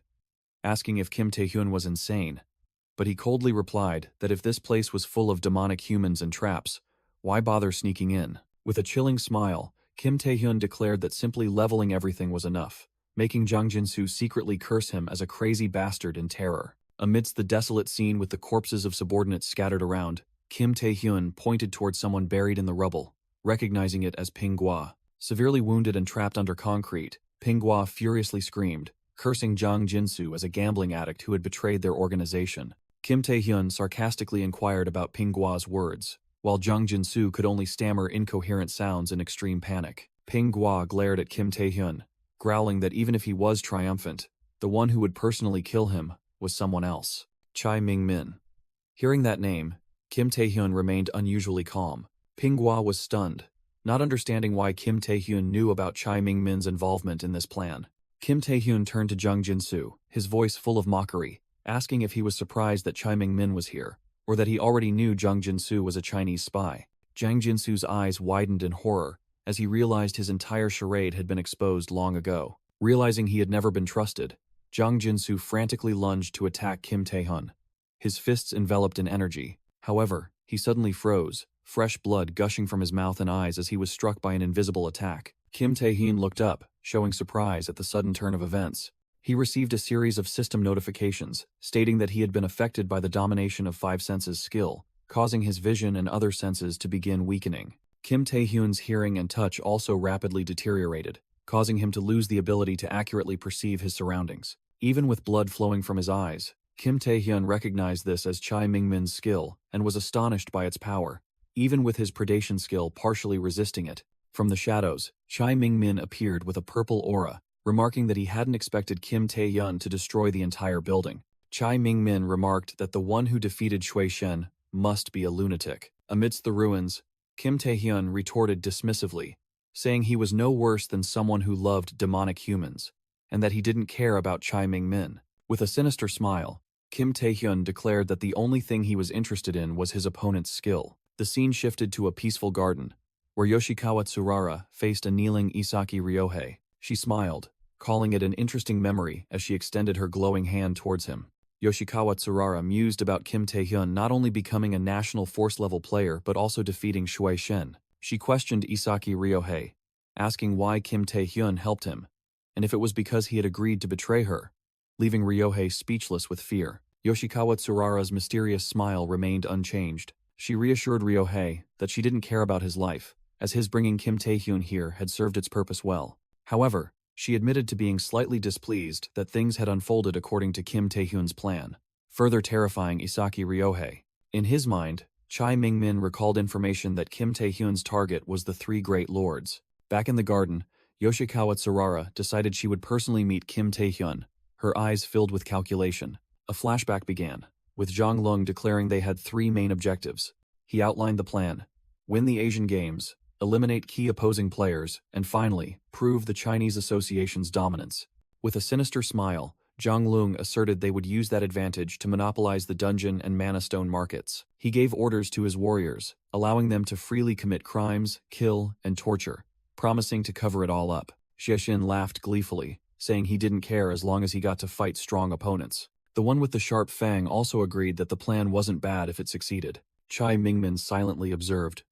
asking if Kim Taehyun was insane. But he coldly replied that if this place was full of demonic humans and traps, why bother sneaking in? With a chilling smile, Kim Taehyun declared that simply leveling everything was enough, making Jang Jinsu secretly curse him as a crazy bastard in terror. Amidst the desolate scene with the corpses of subordinates scattered around, Kim Taehyun pointed toward someone buried in the rubble, recognizing it as Ping Gua. Severely wounded and trapped under concrete, Ping Gua furiously screamed, cursing Jang Jinsu as a gambling addict who had betrayed their organization. Kim Taehyun sarcastically inquired about Ping Gua's words, while Jang Jinsu could only stammer incoherent sounds in extreme panic. Ping Gua glared at Kim Taehyun, growling that even if he was triumphant, the one who would personally kill him was someone else. Chai Mingmin. Hearing that name, Kim Taehyun remained unusually calm. Ping Gua was stunned, not understanding why Kim Taehyun knew about Chai Mingmin's involvement in this plan. Kim Taehyun turned to Jang Jinsu, his voice full of mockery, asking if he was surprised that Chai Mingmin was here, or that he already knew Jang Jinsu was a Chinese spy. Jang Jinsu's eyes widened in horror as he realized his entire charade had been exposed long ago. Realizing he had never been trusted, Jang Jinsu frantically lunged to attack Kim Taehyun, his fists enveloped in energy. However, he suddenly froze, fresh blood gushing from his mouth and eyes as he was struck by an invisible attack. Kim Taehyun looked up, showing surprise at the sudden turn of events. He received a series of system notifications, stating that he had been affected by the domination of five senses skill, causing his vision and other senses to begin weakening. Kim Taehyun's hearing and touch also rapidly deteriorated, causing him to lose the ability to accurately perceive his surroundings. Even with blood flowing from his eyes, Kim Taehyun recognized this as Chai Mingmin's skill and was astonished by its power, even with his predation skill partially resisting it. From the shadows, Chai Mingmin appeared with a purple aura, remarking that he hadn't expected Kim Taehyun to destroy the entire building. Chai Mingmin remarked that the one who defeated Shui Shen must be a lunatic. Amidst the ruins, Kim Taehyun retorted dismissively, saying he was no worse than someone who loved demonic humans, and that he didn't care about Chai Mingmin. With a sinister smile, Kim Taehyun declared that the only thing he was interested in was his opponent's skill. The scene shifted to a peaceful garden, where Yoshikawa Tsurara faced a kneeling Isaki Ryohei. She smiled, calling it an interesting memory as she extended her glowing hand towards him. Yoshikawa Tsurara mused about Kim Taehyun not only becoming a national force-level player but also defeating Shui Shen. She questioned Isaki Ryohei, asking why Kim Taehyun helped him, and if it was because he had agreed to betray her, leaving Ryohei speechless with fear. Yoshikawa Tsurara's mysterious smile remained unchanged. She reassured Ryohei that she didn't care about his life, as his bringing Kim Taehyun here had served its purpose well. However, she admitted to being slightly displeased that things had unfolded according to Kim Taehyun's plan, further terrifying Isaki Ryohei. In his mind, Chai Mingmin recalled information that Kim Taehyun's target was the three great lords. Back in the garden, Yoshikawa Tsurara decided she would personally meet Kim Taehyun, her eyes filled with calculation. A flashback began, with Zhang Lung declaring they had three main objectives. He outlined the plan: win the Asian Games, eliminate key opposing players, and finally, prove the Chinese Association's dominance. With a sinister smile, Zhang Lung asserted they would use that advantage to monopolize the dungeon and mana stone markets. He gave orders to his warriors, allowing them to freely commit crimes, kill, and torture, promising to cover it all up. Xie laughed gleefully, saying he didn't care as long as he got to fight strong opponents. The one with the sharp fang also agreed that the plan wasn't bad if it succeeded. Chai Mingmin silently observed,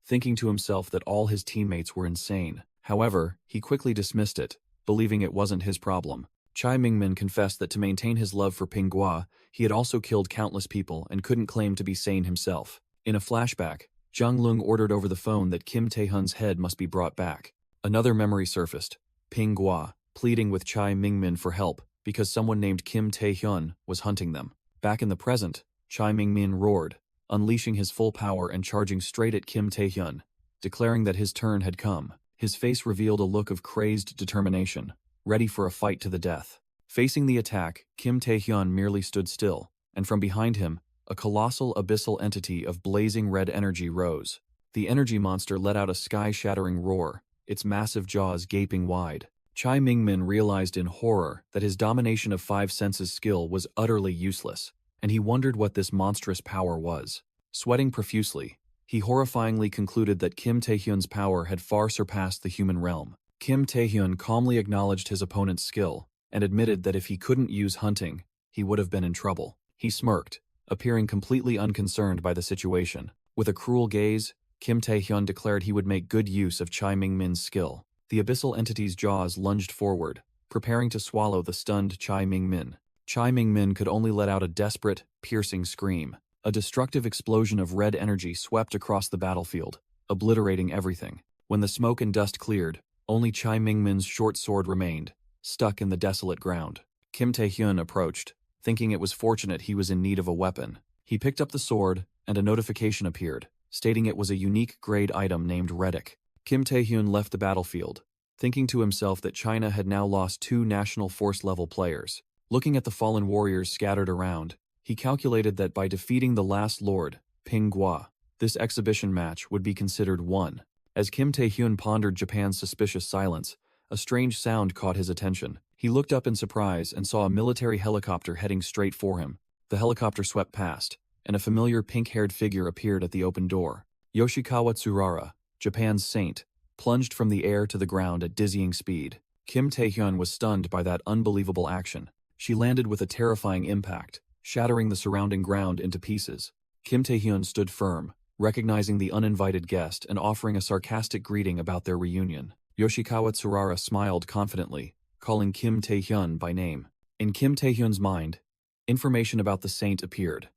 thinking to himself that all his teammates were insane. However, he quickly dismissed it, believing it wasn't his problem. Chai Mingmin confessed that to maintain his love for Pinghua, he had also killed countless people and couldn't claim to be sane himself. In a flashback, Zhang Lung ordered over the phone that Kim Tae-hyun's head must be brought back. Another memory surfaced, Pinghua, pleading with Chai Mingmin for help because someone named Kim Tae-hyun was hunting them. Back in the present, Chai Mingmin roared, unleashing his full power and charging straight at Kim Tae-hyun, declaring that his turn had come. His face revealed a look of crazed determination, ready for a fight to the death. Facing the attack, Kim Tae-hyun merely stood still, and from behind him, a colossal abyssal entity of blazing red energy rose. The energy monster let out a sky-shattering roar, its massive jaws gaping wide. Chai Mingmin realized in horror that his domination of five senses skill was utterly useless, and he wondered what this monstrous power was. Sweating profusely, he horrifyingly concluded that Kim Tae-hyun's power had far surpassed the human realm. Kim Tae-hyun calmly acknowledged his opponent's skill and admitted that if he couldn't use hunting, he would have been in trouble. He smirked, appearing completely unconcerned by the situation. With a cruel gaze, Kim Tae-hyun declared he would make good use of Chai Mingmin's skill. The abyssal entity's jaws lunged forward, preparing to swallow the stunned Chai Mingmin. Chai Mingmin could only let out a desperate, piercing scream. A destructive explosion of red energy swept across the battlefield, obliterating everything. When the smoke and dust cleared, only Chai Mingmin's short sword remained, stuck in the desolate ground. Kim Tae-hyun approached, thinking it was fortunate he was in need of a weapon. He picked up the sword, and a notification appeared, stating it was a unique grade item named Redic. Kim Tae-hyun left the battlefield, thinking to himself that China had now lost 2 national force-level players. Looking at the fallen warriors scattered around, he calculated that by defeating the last lord, Pinghua, this exhibition match would be considered won. As Kim Tae-hyun pondered Japan's suspicious silence, a strange sound caught his attention. He looked up in surprise and saw a military helicopter heading straight for him. The helicopter swept past, and a familiar pink-haired figure appeared at the open door. Yoshikawa Tsurara, Japan's saint, plunged from the air to the ground at dizzying speed. Kim Tae-hyun was stunned by that unbelievable action. She landed with a terrifying impact, shattering the surrounding ground into pieces. Kim Tae-hyun stood firm, recognizing the uninvited guest and offering a sarcastic greeting about their reunion. Yoshikawa Tsurara smiled confidently, calling Kim Tae-hyun by name. In Kim Tae-hyun's mind, information about the saint appeared.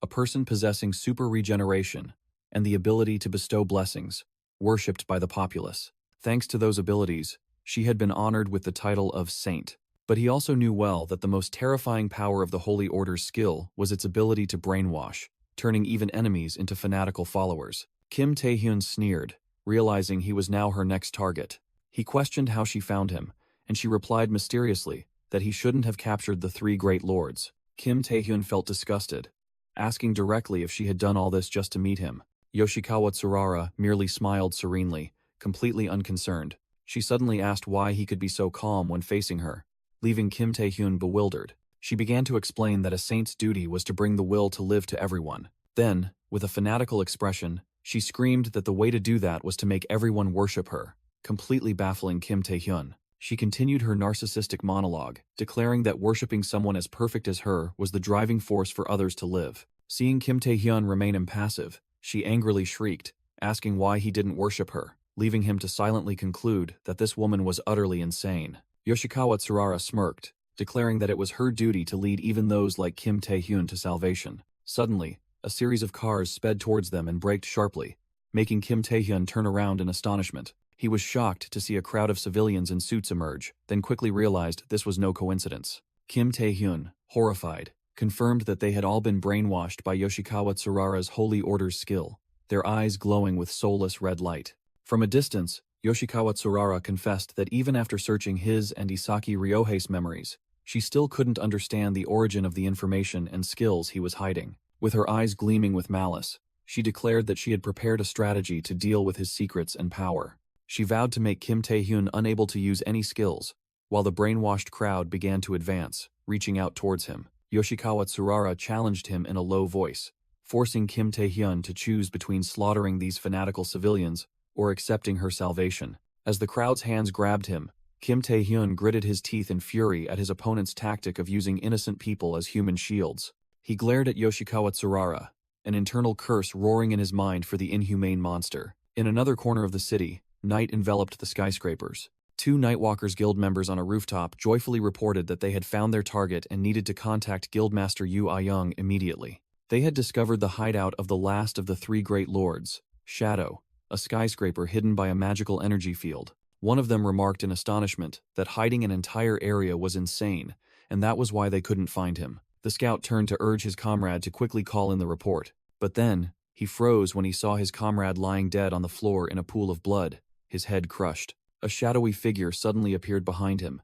A person possessing super regeneration and the ability to bestow blessings, worshipped by the populace. Thanks to those abilities, she had been honored with the title of saint. But he also knew well that the most terrifying power of the Holy Order's skill was its ability to brainwash, turning even enemies into fanatical followers. Kim Tae-hyun sneered, realizing he was now her next target. He questioned how she found him, and she replied mysteriously that he shouldn't have captured the 3 great lords. Kim Tae-hyun felt disgusted, asking directly if she had done all this just to meet him. Yoshikawa Tsurara merely smiled serenely, completely unconcerned. She suddenly asked why he could be so calm when facing her, leaving Kim Tae-hyun bewildered. She began to explain that a saint's duty was to bring the will to live to everyone. Then, with a fanatical expression, she screamed that the way to do that was to make everyone worship her, completely baffling Kim Tae-hyun. She continued her narcissistic monologue, declaring that worshipping someone as perfect as her was the driving force for others to live. Seeing Kim Tae-hyun remain impassive, she angrily shrieked, asking why he didn't worship her, leaving him to silently conclude that this woman was utterly insane. Yoshikawa Tsurara smirked, declaring that it was her duty to lead even those like Kim Tae-hyun to salvation. Suddenly, a series of cars sped towards them and braked sharply, making Kim Tae-hyun turn around in astonishment. He was shocked to see a crowd of civilians in suits emerge, then quickly realized this was no coincidence. Kim Tae-hyun, horrified, confirmed that they had all been brainwashed by Yoshikawa Tsurara's Holy Order's skill, their eyes glowing with soulless red light. From a distance, Yoshikawa Tsurara confessed that even after searching his and Isaki Ryohei's memories, she still couldn't understand the origin of the information and skills he was hiding. With her eyes gleaming with malice, she declared that she had prepared a strategy to deal with his secrets and power. She vowed to make Kim Tae-hyun unable to use any skills, while the brainwashed crowd began to advance, reaching out towards him. Yoshikawa Tsurara challenged him in a low voice, forcing Kim Tae-hyun to choose between slaughtering these fanatical civilians or accepting her salvation. As the crowd's hands grabbed him, Kim Tae-hyun gritted his teeth in fury at his opponent's tactic of using innocent people as human shields. He glared at Yoshikawa Tsurara, an internal curse roaring in his mind for the inhumane monster. In another corner of the city, Night enveloped the skyscrapers. Two Nightwalkers Guild members on a rooftop joyfully reported that they had found their target and needed to contact Guildmaster Yu Ayoung immediately. They had discovered the hideout of the last of the three great lords, Shadow, a skyscraper hidden by a magical energy field. One of them remarked in astonishment that hiding an entire area was insane, and that was why they couldn't find him. The scout turned to urge his comrade to quickly call in the report. But then, he froze when he saw his comrade lying dead on the floor in a pool of blood, his head crushed. A shadowy figure suddenly appeared behind him,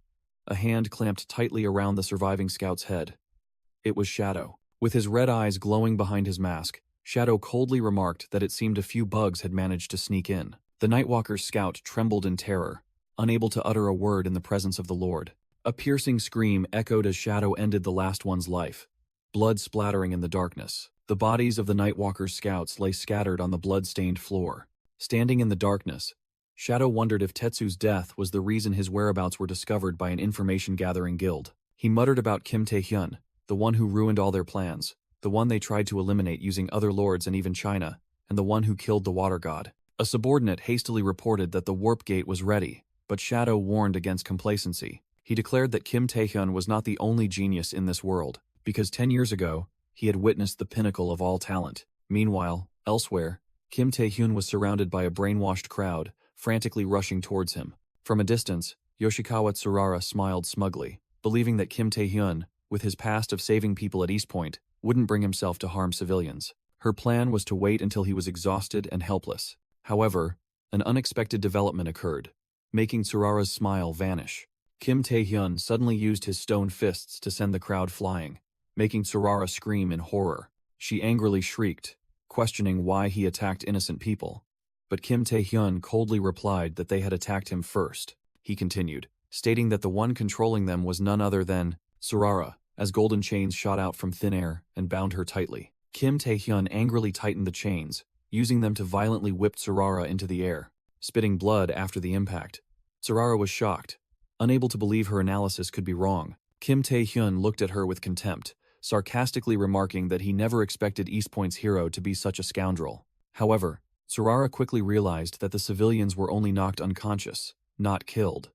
a hand clamped tightly around the surviving scout's head. It was Shadow. With his red eyes glowing behind his mask, Shadow coldly remarked that it seemed a few bugs had managed to sneak in. The Nightwalker's scout trembled in terror, unable to utter a word in the presence of the Lord. A piercing scream echoed as Shadow ended the last one's life, blood splattering in the darkness. The bodies of the Nightwalker's scouts lay scattered on the blood-stained floor. Standing in the darkness, Shadow wondered if Tetsu's death was the reason his whereabouts were discovered by an information-gathering guild. He muttered about Kim Tae-hyun, the one who ruined all their plans, the one they tried to eliminate using other lords and even China, and the one who killed the water god. A subordinate hastily reported that the warp gate was ready, but Shadow warned against complacency. He declared that Kim Tae-hyun was not the only genius in this world, because 10 years ago, he had witnessed the pinnacle of all talent. Meanwhile, elsewhere, Kim Tae-hyun was surrounded by a brainwashed crowd, frantically rushing towards him. From a distance, Yoshikawa Tsurara smiled smugly, believing that Kim Tae-hyun, with his past of saving people at East Point, wouldn't bring himself to harm civilians. Her plan was to wait until he was exhausted and helpless. However, an unexpected development occurred, making Tsurara's smile vanish. Kim Tae-hyun suddenly used his stone fists to send the crowd flying, making Tsurara scream in horror. She angrily shrieked, questioning why he attacked innocent people. But Kim Tae-hyun coldly replied that they had attacked him first. He continued, stating that the one controlling them was none other than Tsurara, as golden chains shot out from thin air and bound her tightly. Kim Tae-hyun angrily tightened the chains, using them to violently whip Tsurara into the air, spitting blood after the impact. Tsurara was shocked, unable to believe her analysis could be wrong. Kim Tae-hyun looked at her with contempt, sarcastically remarking that he never expected East Point's hero to be such a scoundrel. However, Tsurara quickly realized that the civilians were only knocked unconscious, not killed.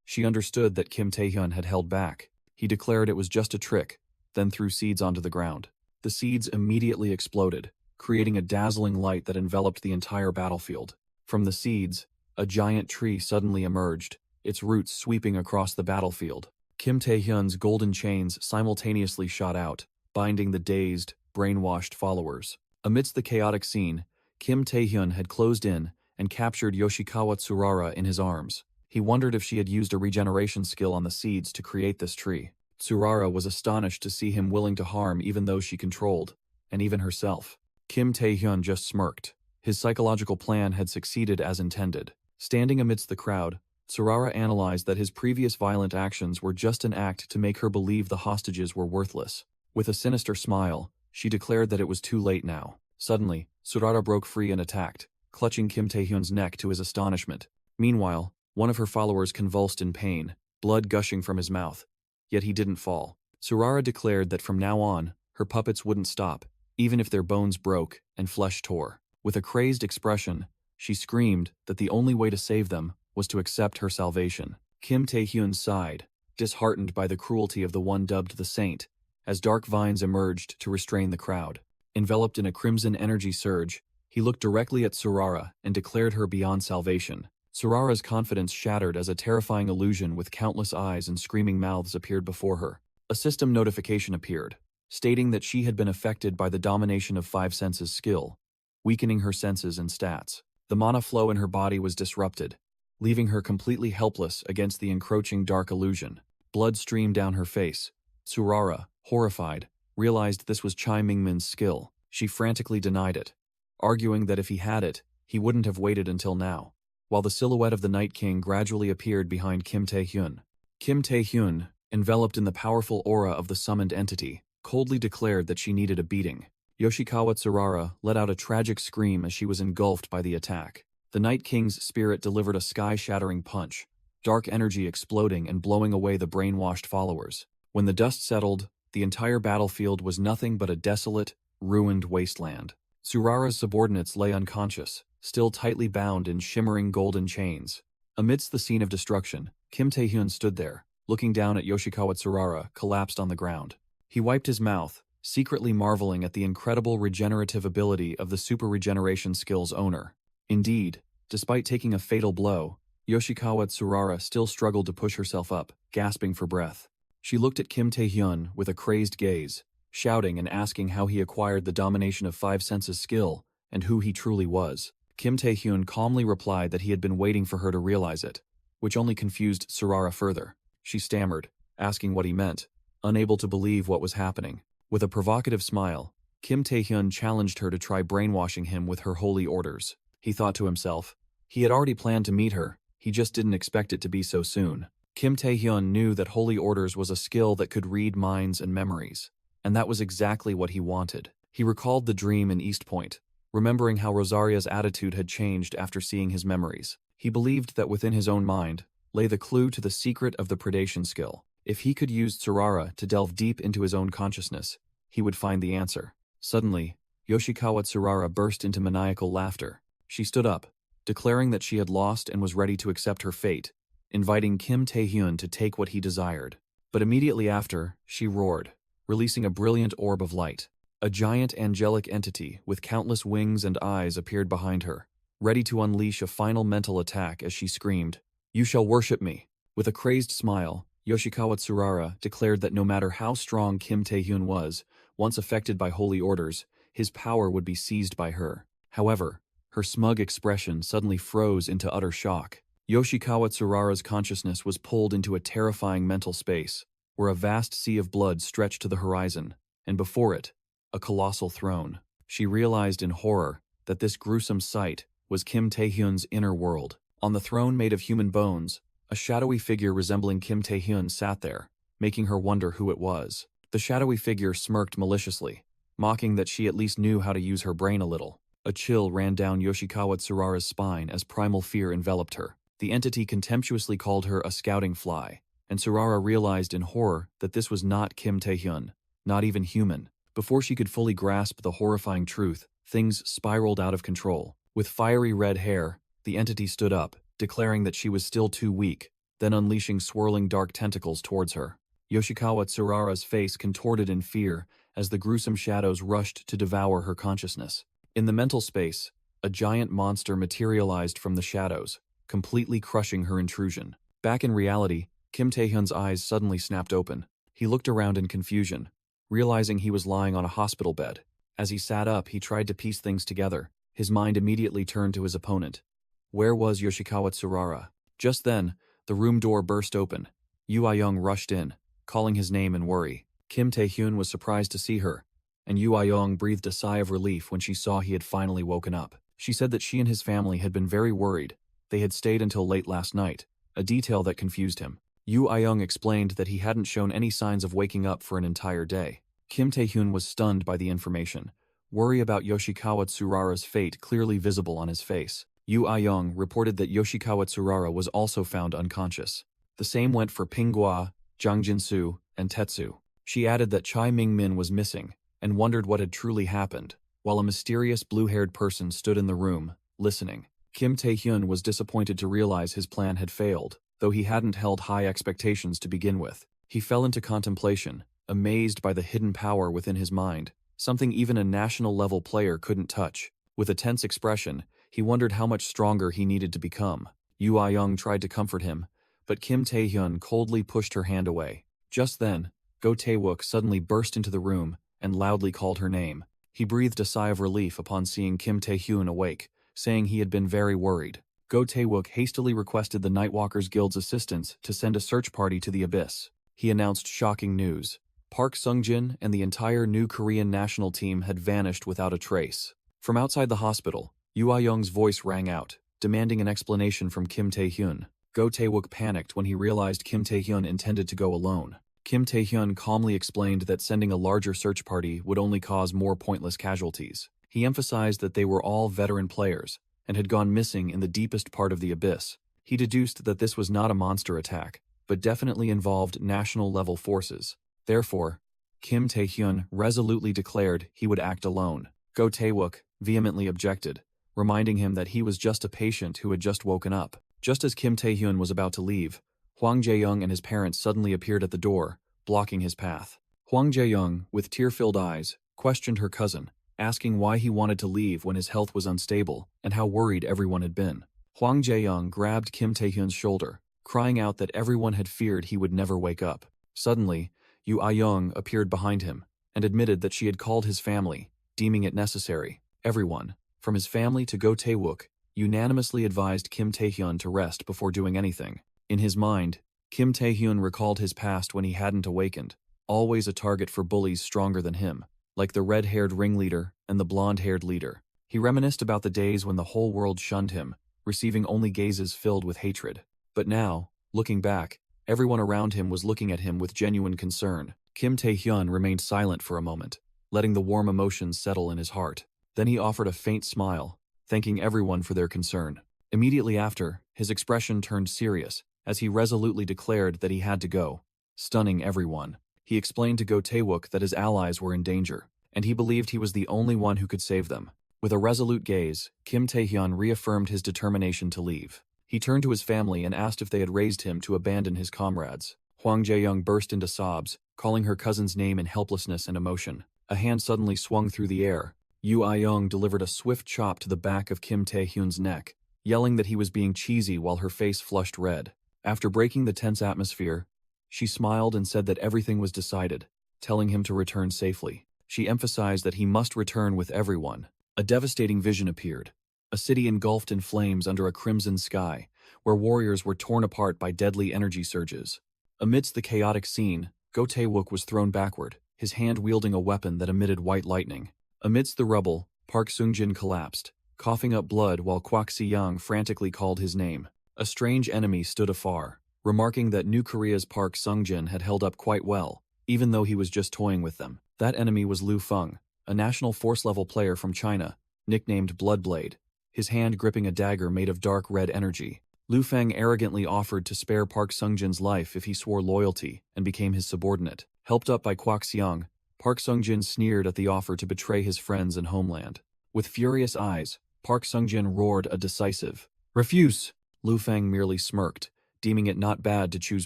She understood that Kim Tae-hyun had held back. He declared it was just a trick, then threw seeds onto the ground. The seeds immediately exploded, creating a dazzling light that enveloped the entire battlefield. From the seeds, a giant tree suddenly emerged, its roots sweeping across the battlefield. Kim Tae-hyun's golden chains simultaneously shot out, binding the dazed, brainwashed followers. Amidst the chaotic scene, Kim Tae-hyun had closed in and captured Yoshikawa Tsurara in his arms. He wondered if she had used a regeneration skill on the seeds to create this tree. Tsurara was astonished to see him willing to harm even those she controlled, and even herself. Kim Tae-hyun just smirked. His psychological plan had succeeded as intended. Standing amidst the crowd, Tsurara analyzed that his previous violent actions were just an act to make her believe the hostages were worthless. With a sinister smile, she declared that it was too late now. Suddenly, Tsurara broke free and attacked, clutching Kim Tae-hyun's neck to his astonishment. Meanwhile, one of her followers convulsed in pain, blood gushing from his mouth. Yet he didn't fall. Tsurara declared that from now on, her puppets wouldn't stop, even if their bones broke and flesh tore. With a crazed expression, she screamed that the only way to save them was to accept her salvation. Kim Tae-hyun sighed, disheartened by the cruelty of the one dubbed the Saint, as dark vines emerged to restrain the crowd. Enveloped in a crimson energy surge, he looked directly at Tsurara and declared her beyond salvation. Tsurara's confidence shattered as a terrifying illusion with countless eyes and screaming mouths appeared before her. A system notification appeared, stating that she had been affected by the domination of five senses skill, weakening her senses and stats. The mana flow in her body was disrupted, leaving her completely helpless against the encroaching dark illusion. Blood streamed down her face. Tsurara, horrified, realized this was Chai Mingmin's skill. She frantically denied it, arguing that if he had it, he wouldn't have waited until now. While the silhouette of the Night King gradually appeared behind Kim Tae-hyun. Kim Tae-hyun, enveloped in the powerful aura of the summoned entity, coldly declared that she needed a beating. Yoshikawa Tsurara let out a tragic scream as she was engulfed by the attack. The Night King's spirit delivered a sky-shattering punch, dark energy exploding and blowing away the brainwashed followers. When the dust settled, the entire battlefield was nothing but a desolate, ruined wasteland. Tsurara's subordinates lay unconscious, still tightly bound in shimmering golden chains. Amidst the scene of destruction, Kim Tae-hyun stood there, looking down at Yoshikawa Tsurara collapsed on the ground. He wiped his mouth, secretly marveling at the incredible regenerative ability of the super regeneration skill's owner. Indeed, despite taking a fatal blow, Yoshikawa Tsurara still struggled to push herself up, gasping for breath. She looked at Kim Tae-hyun with a crazed gaze, shouting and asking how he acquired the domination of five senses skill and who he truly was. Kim Tae-hyun calmly replied that he had been waiting for her to realize it, which only confused Tsurara further. She stammered, asking what he meant, unable to believe what was happening. With a provocative smile, Kim Tae-hyun challenged her to try brainwashing him with her holy orders. He thought to himself, he had already planned to meet her, he just didn't expect it to be so soon. Kim Tae-hyun knew that holy orders was a skill that could read minds and memories, and that was exactly what he wanted. He recalled the dream in East Point, remembering how Rosaria's attitude had changed after seeing his memories. He believed that within his own mind lay the clue to the secret of the predation skill. If he could use Tsurara to delve deep into his own consciousness, he would find the answer. Suddenly, Yoshikawa Tsurara burst into maniacal laughter. She stood up, declaring that she had lost and was ready to accept her fate, inviting Kim Tae-hyun to take what he desired. But immediately after, she roared, releasing a brilliant orb of light. A giant angelic entity with countless wings and eyes appeared behind her, ready to unleash a final mental attack as she screamed, "You shall worship me!" With a crazed smile, Yoshikawa Tsurara declared that no matter how strong Kim Tae-hyun was, once affected by holy orders, his power would be seized by her. However, her smug expression suddenly froze into utter shock. Yoshikawa Tsurara's consciousness was pulled into a terrifying mental space, where a vast sea of blood stretched to the horizon, and before it, a colossal throne. She realized in horror that this gruesome sight was Kim Tae-hyun's inner world. On the throne made of human bones, a shadowy figure resembling Kim Tae-hyun sat there, making her wonder who it was. The shadowy figure smirked maliciously, mocking that she at least knew how to use her brain a little. A chill ran down Yoshikawa Tsurara's spine as primal fear enveloped her. The entity contemptuously called her a scouting fly, and Tsurara realized in horror that this was not Kim Tae-hyun, not even human. Before she could fully grasp the horrifying truth, things spiraled out of control. With fiery red hair, the entity stood up, declaring that she was still too weak, then unleashing swirling dark tentacles towards her. Yoshikawa Tsurara's face contorted in fear as the gruesome shadows rushed to devour her consciousness. In the mental space, a giant monster materialized from the shadows, completely crushing her intrusion. Back in reality, Kim Tae-hyun's eyes suddenly snapped open. He looked around in confusion, realizing he was lying on a hospital bed. As he sat up, he tried to piece things together. His mind immediately turned to his opponent. Where was Yoshikawa Tsurara? Just then, the room door burst open. Yu Ah-young rushed in, calling his name in worry. Kim Tae-hyun was surprised to see her, and Yu Ah-young breathed a sigh of relief when she saw he had finally woken up. She said that she and his family had been very worried. They had stayed until late last night, a detail that confused him. Yu Ah-young explained that he hadn't shown any signs of waking up for an entire day. Kim Tae-hyun was stunned by the information, worry about Yoshikawa Tsurara's fate clearly visible on his face. Yu Ah-young reported that Yoshikawa Tsurara was also found unconscious. The same went for Pinghua, Jang Jin-soo, and Tetsu. She added that Chai Ming-min was missing, and wondered what had truly happened, while a mysterious blue-haired person stood in the room, listening. Kim Tae-hyun was disappointed to realize his plan had failed, though he hadn't held high expectations to begin with. He fell into contemplation, amazed by the hidden power within his mind, something even a national-level player couldn't touch. With a tense expression, he wondered how much stronger he needed to become. Yu Ah-young tried to comfort him, but Kim Tae-hyun coldly pushed her hand away. Just then, Go Tae-wook suddenly burst into the room and loudly called her name. He breathed a sigh of relief upon seeing Kim Tae-hyun awake, saying he had been very worried. Go Tae-wook hastily requested the Nightwalkers Guild's assistance to send a search party to the Abyss. He announced shocking news. Park Sung-jin and the entire new Korean national team had vanished without a trace. From outside the hospital, Yu Ah-young's voice rang out, demanding an explanation from Kim Tae-hyun. Go Tae-wook panicked when he realized Kim Tae-hyun intended to go alone. Kim Tae-hyun calmly explained that sending a larger search party would only cause more pointless casualties. He emphasized that they were all veteran players and had gone missing in the deepest part of the abyss. He deduced that this was not a monster attack, but definitely involved national-level forces. Therefore, Kim Tae-hyun resolutely declared he would act alone. Go Tae-wook vehemently objected, reminding him that he was just a patient who had just woken up. Just as Kim Tae-hyun was about to leave, Hwang Jae-young and his parents suddenly appeared at the door, blocking his path. Hwang Jae-young, with tear-filled eyes, questioned her cousin, asking why he wanted to leave when his health was unstable and how worried everyone had been. Hwang Jae-young grabbed Kim Tae-hyun's shoulder, crying out that everyone had feared he would never wake up. Suddenly, Yoo Ah-young appeared behind him and admitted that she had called his family, deeming it necessary. Everyone, from his family to Go Tae-wook, unanimously advised Kim Tae-hyun to rest before doing anything. In his mind, Kim Tae-hyun recalled his past when he hadn't awakened, always a target for bullies stronger than him, like the red-haired ringleader and the blonde-haired leader. He reminisced about the days when the whole world shunned him, receiving only gazes filled with hatred. But now, looking back, everyone around him was looking at him with genuine concern. Kim Tae-hyun remained silent for a moment, letting the warm emotions settle in his heart. Then he offered a faint smile, thanking everyone for their concern. Immediately after, his expression turned serious, as he resolutely declared that he had to go, stunning everyone. He explained to Go Tae-wook that his allies were in danger, and he believed he was the only one who could save them. With a resolute gaze, Kim Tae-hyun reaffirmed his determination to leave. He turned to his family and asked if they had raised him to abandon his comrades. Hwang Jae-young burst into sobs, calling her cousin's name in helplessness and emotion. A hand suddenly swung through the air. Yoo Ah-young delivered a swift chop to the back of Kim Tae-hyun's neck, yelling that he was being cheesy while her face flushed red. After breaking the tense atmosphere, she smiled and said that everything was decided, telling him to return safely. She emphasized that he must return with everyone. A devastating vision appeared. A city engulfed in flames under a crimson sky, where warriors were torn apart by deadly energy surges. Amidst the chaotic scene, Go Tae-wook was thrown backward, his hand wielding a weapon that emitted white lightning. Amidst the rubble, Park Seung-jin collapsed, coughing up blood while Kwak Si-young frantically called his name. A strange enemy stood afar, remarking that New Korea's Park Seung-jin had held up quite well, even though he was just toying with them. That enemy was Lu Feng, a national force-level player from China, nicknamed Bloodblade, his hand gripping a dagger made of dark red energy. Lu Feng arrogantly offered to spare Park Seung-jin's life if he swore loyalty and became his subordinate. Helped up by Kwak Si-young, Park Seung-jin sneered at the offer to betray his friends and homeland. With furious eyes, Park Seung-jin roared a decisive "Refuse!" Lu Feng merely smirked, deeming it not bad to choose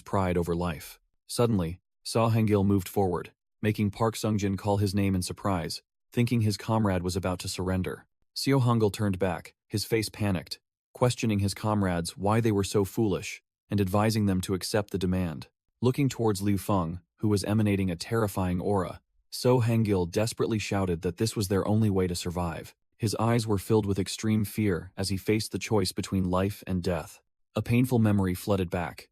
pride over life. Suddenly, Seo Hangil moved forward, making Park Seung-jin call his name in surprise, thinking his comrade was about to surrender. Seo Hangil turned back, his face panicked, questioning his comrades why they were so foolish, and advising them to accept the demand. Looking towards Liu Feng, who was emanating a terrifying aura, Seo Hangil desperately shouted that this was their only way to survive. His eyes were filled with extreme fear as he faced the choice between life and death. A painful memory flooded back.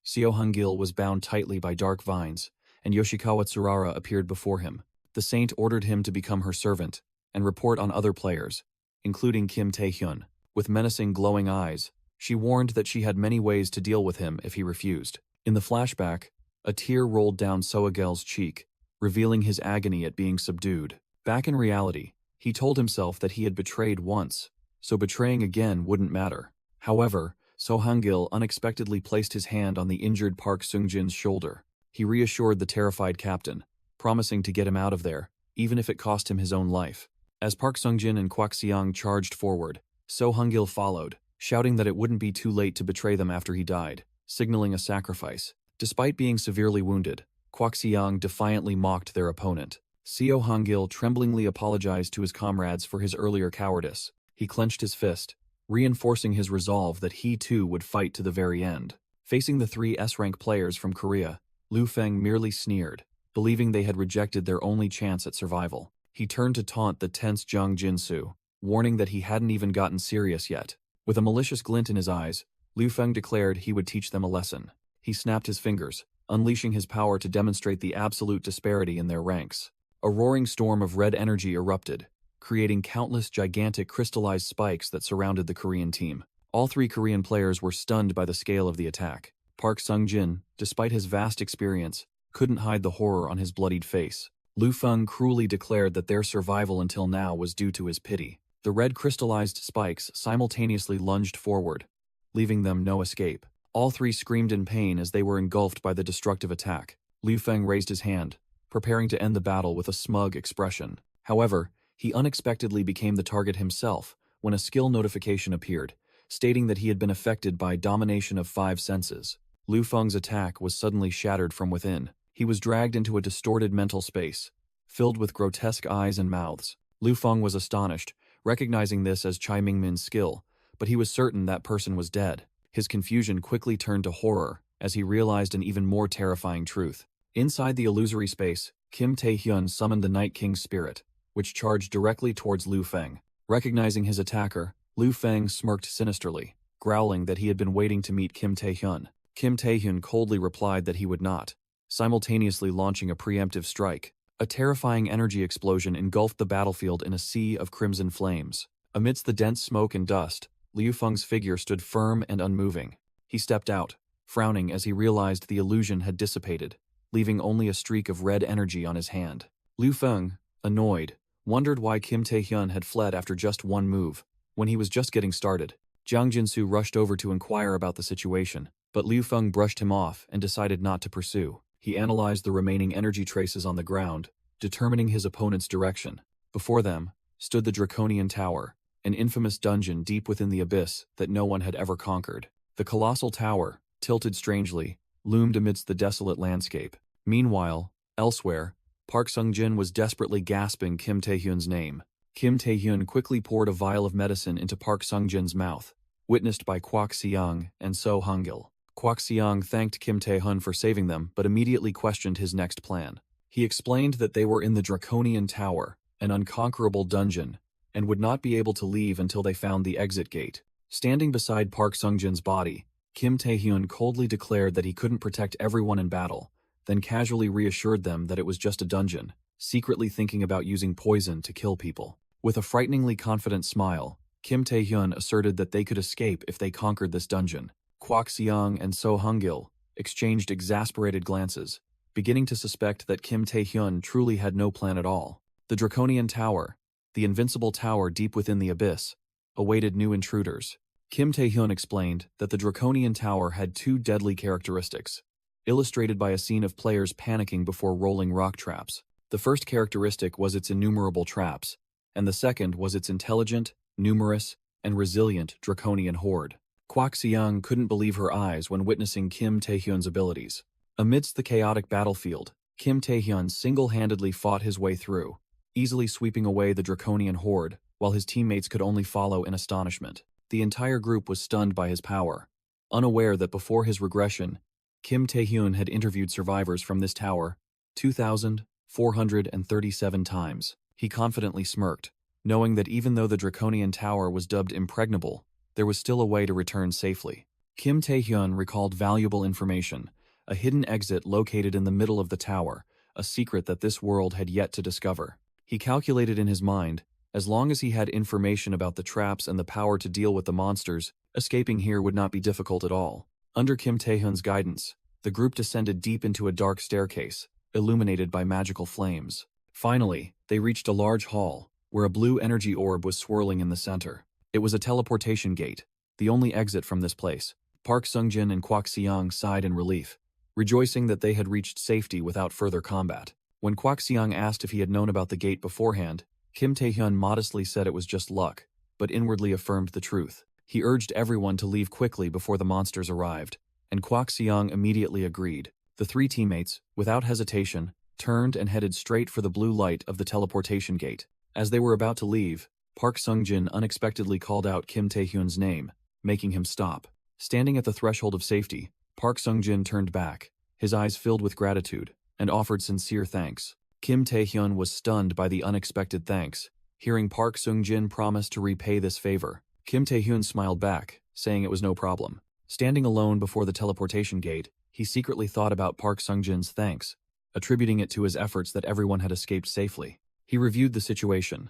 Seo Hangil was bound tightly by dark vines, and Yoshikawa Tsurara appeared before him. The saint ordered him to become her servant and report on other players, including Kim Tae-hyun. With menacing glowing eyes, she warned that she had many ways to deal with him if he refused. In the flashback, a tear rolled down Soagel's cheek, revealing his agony at being subdued. Back in reality, he told himself that he had betrayed once, so betraying again wouldn't matter. However, Seo Hangil unexpectedly placed his hand on the injured Park Seung-jin's shoulder. He reassured the terrified captain, promising to get him out of there, even if it cost him his own life. As Park Seung-jin and Kwak Si-young charged forward, Seo Hangil followed, shouting that it wouldn't be too late to betray them after he died, signaling a sacrifice. Despite being severely wounded, Kwak Si-young defiantly mocked their opponent. Seo Hangil tremblingly apologized to his comrades for his earlier cowardice. He clenched his fist, reinforcing his resolve that he too would fight to the very end. Facing the three S-rank players from Korea, Lu Feng merely sneered, believing they had rejected their only chance at survival. He turned to taunt the tense Jung Jin-soo, warning that he hadn't even gotten serious yet. With a malicious glint in his eyes, Lu Feng declared he would teach them a lesson. He snapped his fingers, unleashing his power to demonstrate the absolute disparity in their ranks. A roaring storm of red energy erupted, creating countless gigantic crystallized spikes that surrounded the Korean team. All three Korean players were stunned by the scale of the attack. Park Seung-jin, despite his vast experience, couldn't hide the horror on his bloodied face. Lu Feng cruelly declared that their survival until now was due to his pity. The red crystallized spikes simultaneously lunged forward, leaving them no escape. All three screamed in pain as they were engulfed by the destructive attack. Lu Feng raised his hand, preparing to end the battle with a smug expression. However, he unexpectedly became the target himself when a skill notification appeared, stating that he had been affected by domination of 5 senses. Lu Feng's attack was suddenly shattered from within. He was dragged into a distorted mental space, filled with grotesque eyes and mouths. Lu Feng was astonished, recognizing this as Chai Mingmin's skill, but he was certain that person was dead. His confusion quickly turned to horror as he realized an even more terrifying truth. Inside the illusory space, Kim Tae-hyun summoned the Night King's spirit, which charged directly towards Lu Feng. Recognizing his attacker, Lu Feng smirked sinisterly, growling that he had been waiting to meet Kim Tae-hyun. Kim Tae-hyun coldly replied that he would not, simultaneously launching a preemptive strike. A terrifying energy explosion engulfed the battlefield in a sea of crimson flames. Amidst the dense smoke and dust, Liu Feng's figure stood firm and unmoving. He stepped out, frowning as he realized the illusion had dissipated, leaving only a streak of red energy on his hand. Liu Feng, annoyed, wondered why Kim Tae-hyun had fled after just one move, when he was just getting started. Jiang Jinsu rushed over to inquire about the situation, but Liu Feng brushed him off and decided not to pursue. He analyzed the remaining energy traces on the ground, determining his opponent's direction. Before them stood the Draconian Tower, an infamous dungeon deep within the abyss that no one had ever conquered. The colossal tower, tilted strangely, loomed amidst the desolate landscape. Meanwhile, elsewhere, Park Sung-jin was desperately gasping Kim Tae-hyun's name. Kim Tae-hyun quickly poured a vial of medicine into Park Sung-jin's mouth, witnessed by Kwak Seong and So Hungil. Kwak Seong thanked Kim Tae-hyun for saving them but immediately questioned his next plan. He explained that they were in the Draconian Tower, an unconquerable dungeon, and would not be able to leave until they found the exit gate. Standing beside Park Sung-jin's body, Kim Tae-hyun coldly declared that he couldn't protect everyone in battle, then casually reassured them that it was just a dungeon, secretly thinking about using poison to kill people. With a frighteningly confident smile, Kim Tae-hyun asserted that they could escape if they conquered this dungeon. Kwak Seong and So Hungil exchanged exasperated glances, beginning to suspect that Kim Tae-hyun truly had no plan at all. The Draconian Tower, the invincible tower deep within the abyss, awaited new intruders. Kim Tae-hyun explained that the Draconian Tower had 2 deadly characteristics, illustrated by a scene of players panicking before rolling rock traps. The first characteristic was its innumerable traps, and the second was its intelligent, numerous, and resilient Draconian horde. Kwak Seong couldn't believe her eyes when witnessing Kim Tae-hyun's abilities. Amidst the chaotic battlefield, Kim Tae-hyun single-handedly fought his way through, easily sweeping away the Draconian horde, while his teammates could only follow in astonishment. The entire group was stunned by his power, unaware that before his regression, Kim Tae-hyun had interviewed survivors from this tower 2,437 times. He confidently smirked, knowing that even though the Draconian Tower was dubbed impregnable, there was still a way to return safely. Kim Tae-hyun recalled valuable information, a hidden exit located in the middle of the tower, a secret that this world had yet to discover. He calculated in his mind, as long as he had information about the traps and the power to deal with the monsters, escaping here would not be difficult at all. Under Kim Tae-hyun's guidance, the group descended deep into a dark staircase, illuminated by magical flames. Finally, they reached a large hall, where a blue energy orb was swirling in the center. It was a teleportation gate, the only exit from this place. Park Sung-jin and Kwak Seong sighed in relief, rejoicing that they had reached safety without further combat. When Kwak Seong asked if he had known about the gate beforehand, Kim Tae-hyun modestly said it was just luck, but inwardly affirmed the truth. He urged everyone to leave quickly before the monsters arrived, and Kwak Seong immediately agreed. The 3 teammates, without hesitation, turned and headed straight for the blue light of the teleportation gate. As they were about to leave, Park Sung-jin unexpectedly called out Kim Tae-hyun's name, making him stop. Standing at the threshold of safety, Park Sung-jin turned back, his eyes filled with gratitude, and offered sincere thanks. Kim Tae-hyun was stunned by the unexpected thanks. Hearing Park Sung-jin promise to repay this favor, Kim Tae-hyun smiled back, saying it was no problem. Standing alone before the teleportation gate, he secretly thought about Park Sung-jin's thanks, attributing it to his efforts that everyone had escaped safely. He reviewed the situation.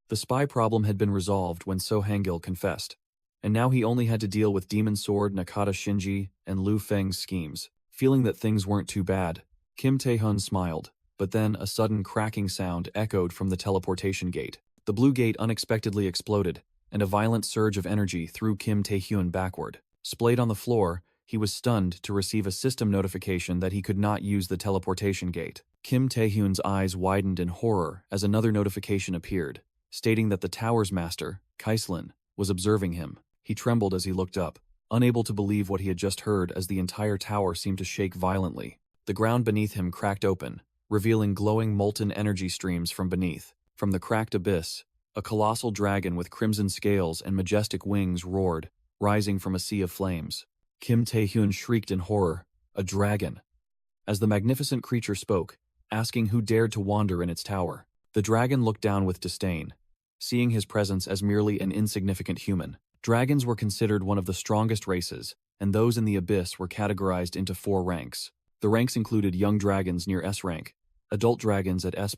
The spy problem had been resolved when So Hangil confessed, and now he only had to deal with Demon Sword, Nakata Shinji, and Lu Feng's schemes. Feeling that things weren't too bad, Kim Tae-hyun smiled, but then a sudden cracking sound echoed from the teleportation gate. The blue gate unexpectedly exploded, and a violent surge of energy threw Kim Tae-hyun backward. Splayed on the floor, he was stunned to receive a system notification that he could not use the teleportation gate. Kim Tae-hyun's eyes widened in horror as another notification appeared, stating that the tower's master, Kaislin, was observing him. He trembled as he looked up, unable to believe what he had just heard as the entire tower seemed to shake violently. The ground beneath him cracked open, revealing glowing molten energy streams from beneath. From the cracked abyss, a colossal dragon with crimson scales and majestic wings roared, rising from a sea of flames. Kim Tae-hyun shrieked in horror, "A dragon!" as the magnificent creature spoke, asking who dared to wander in its tower. The dragon looked down with disdain, seeing his presence as merely an insignificant human. Dragons were considered one of the strongest races, and those in the abyss were categorized into 4 ranks. The ranks included young dragons near S rank, adult dragons at S+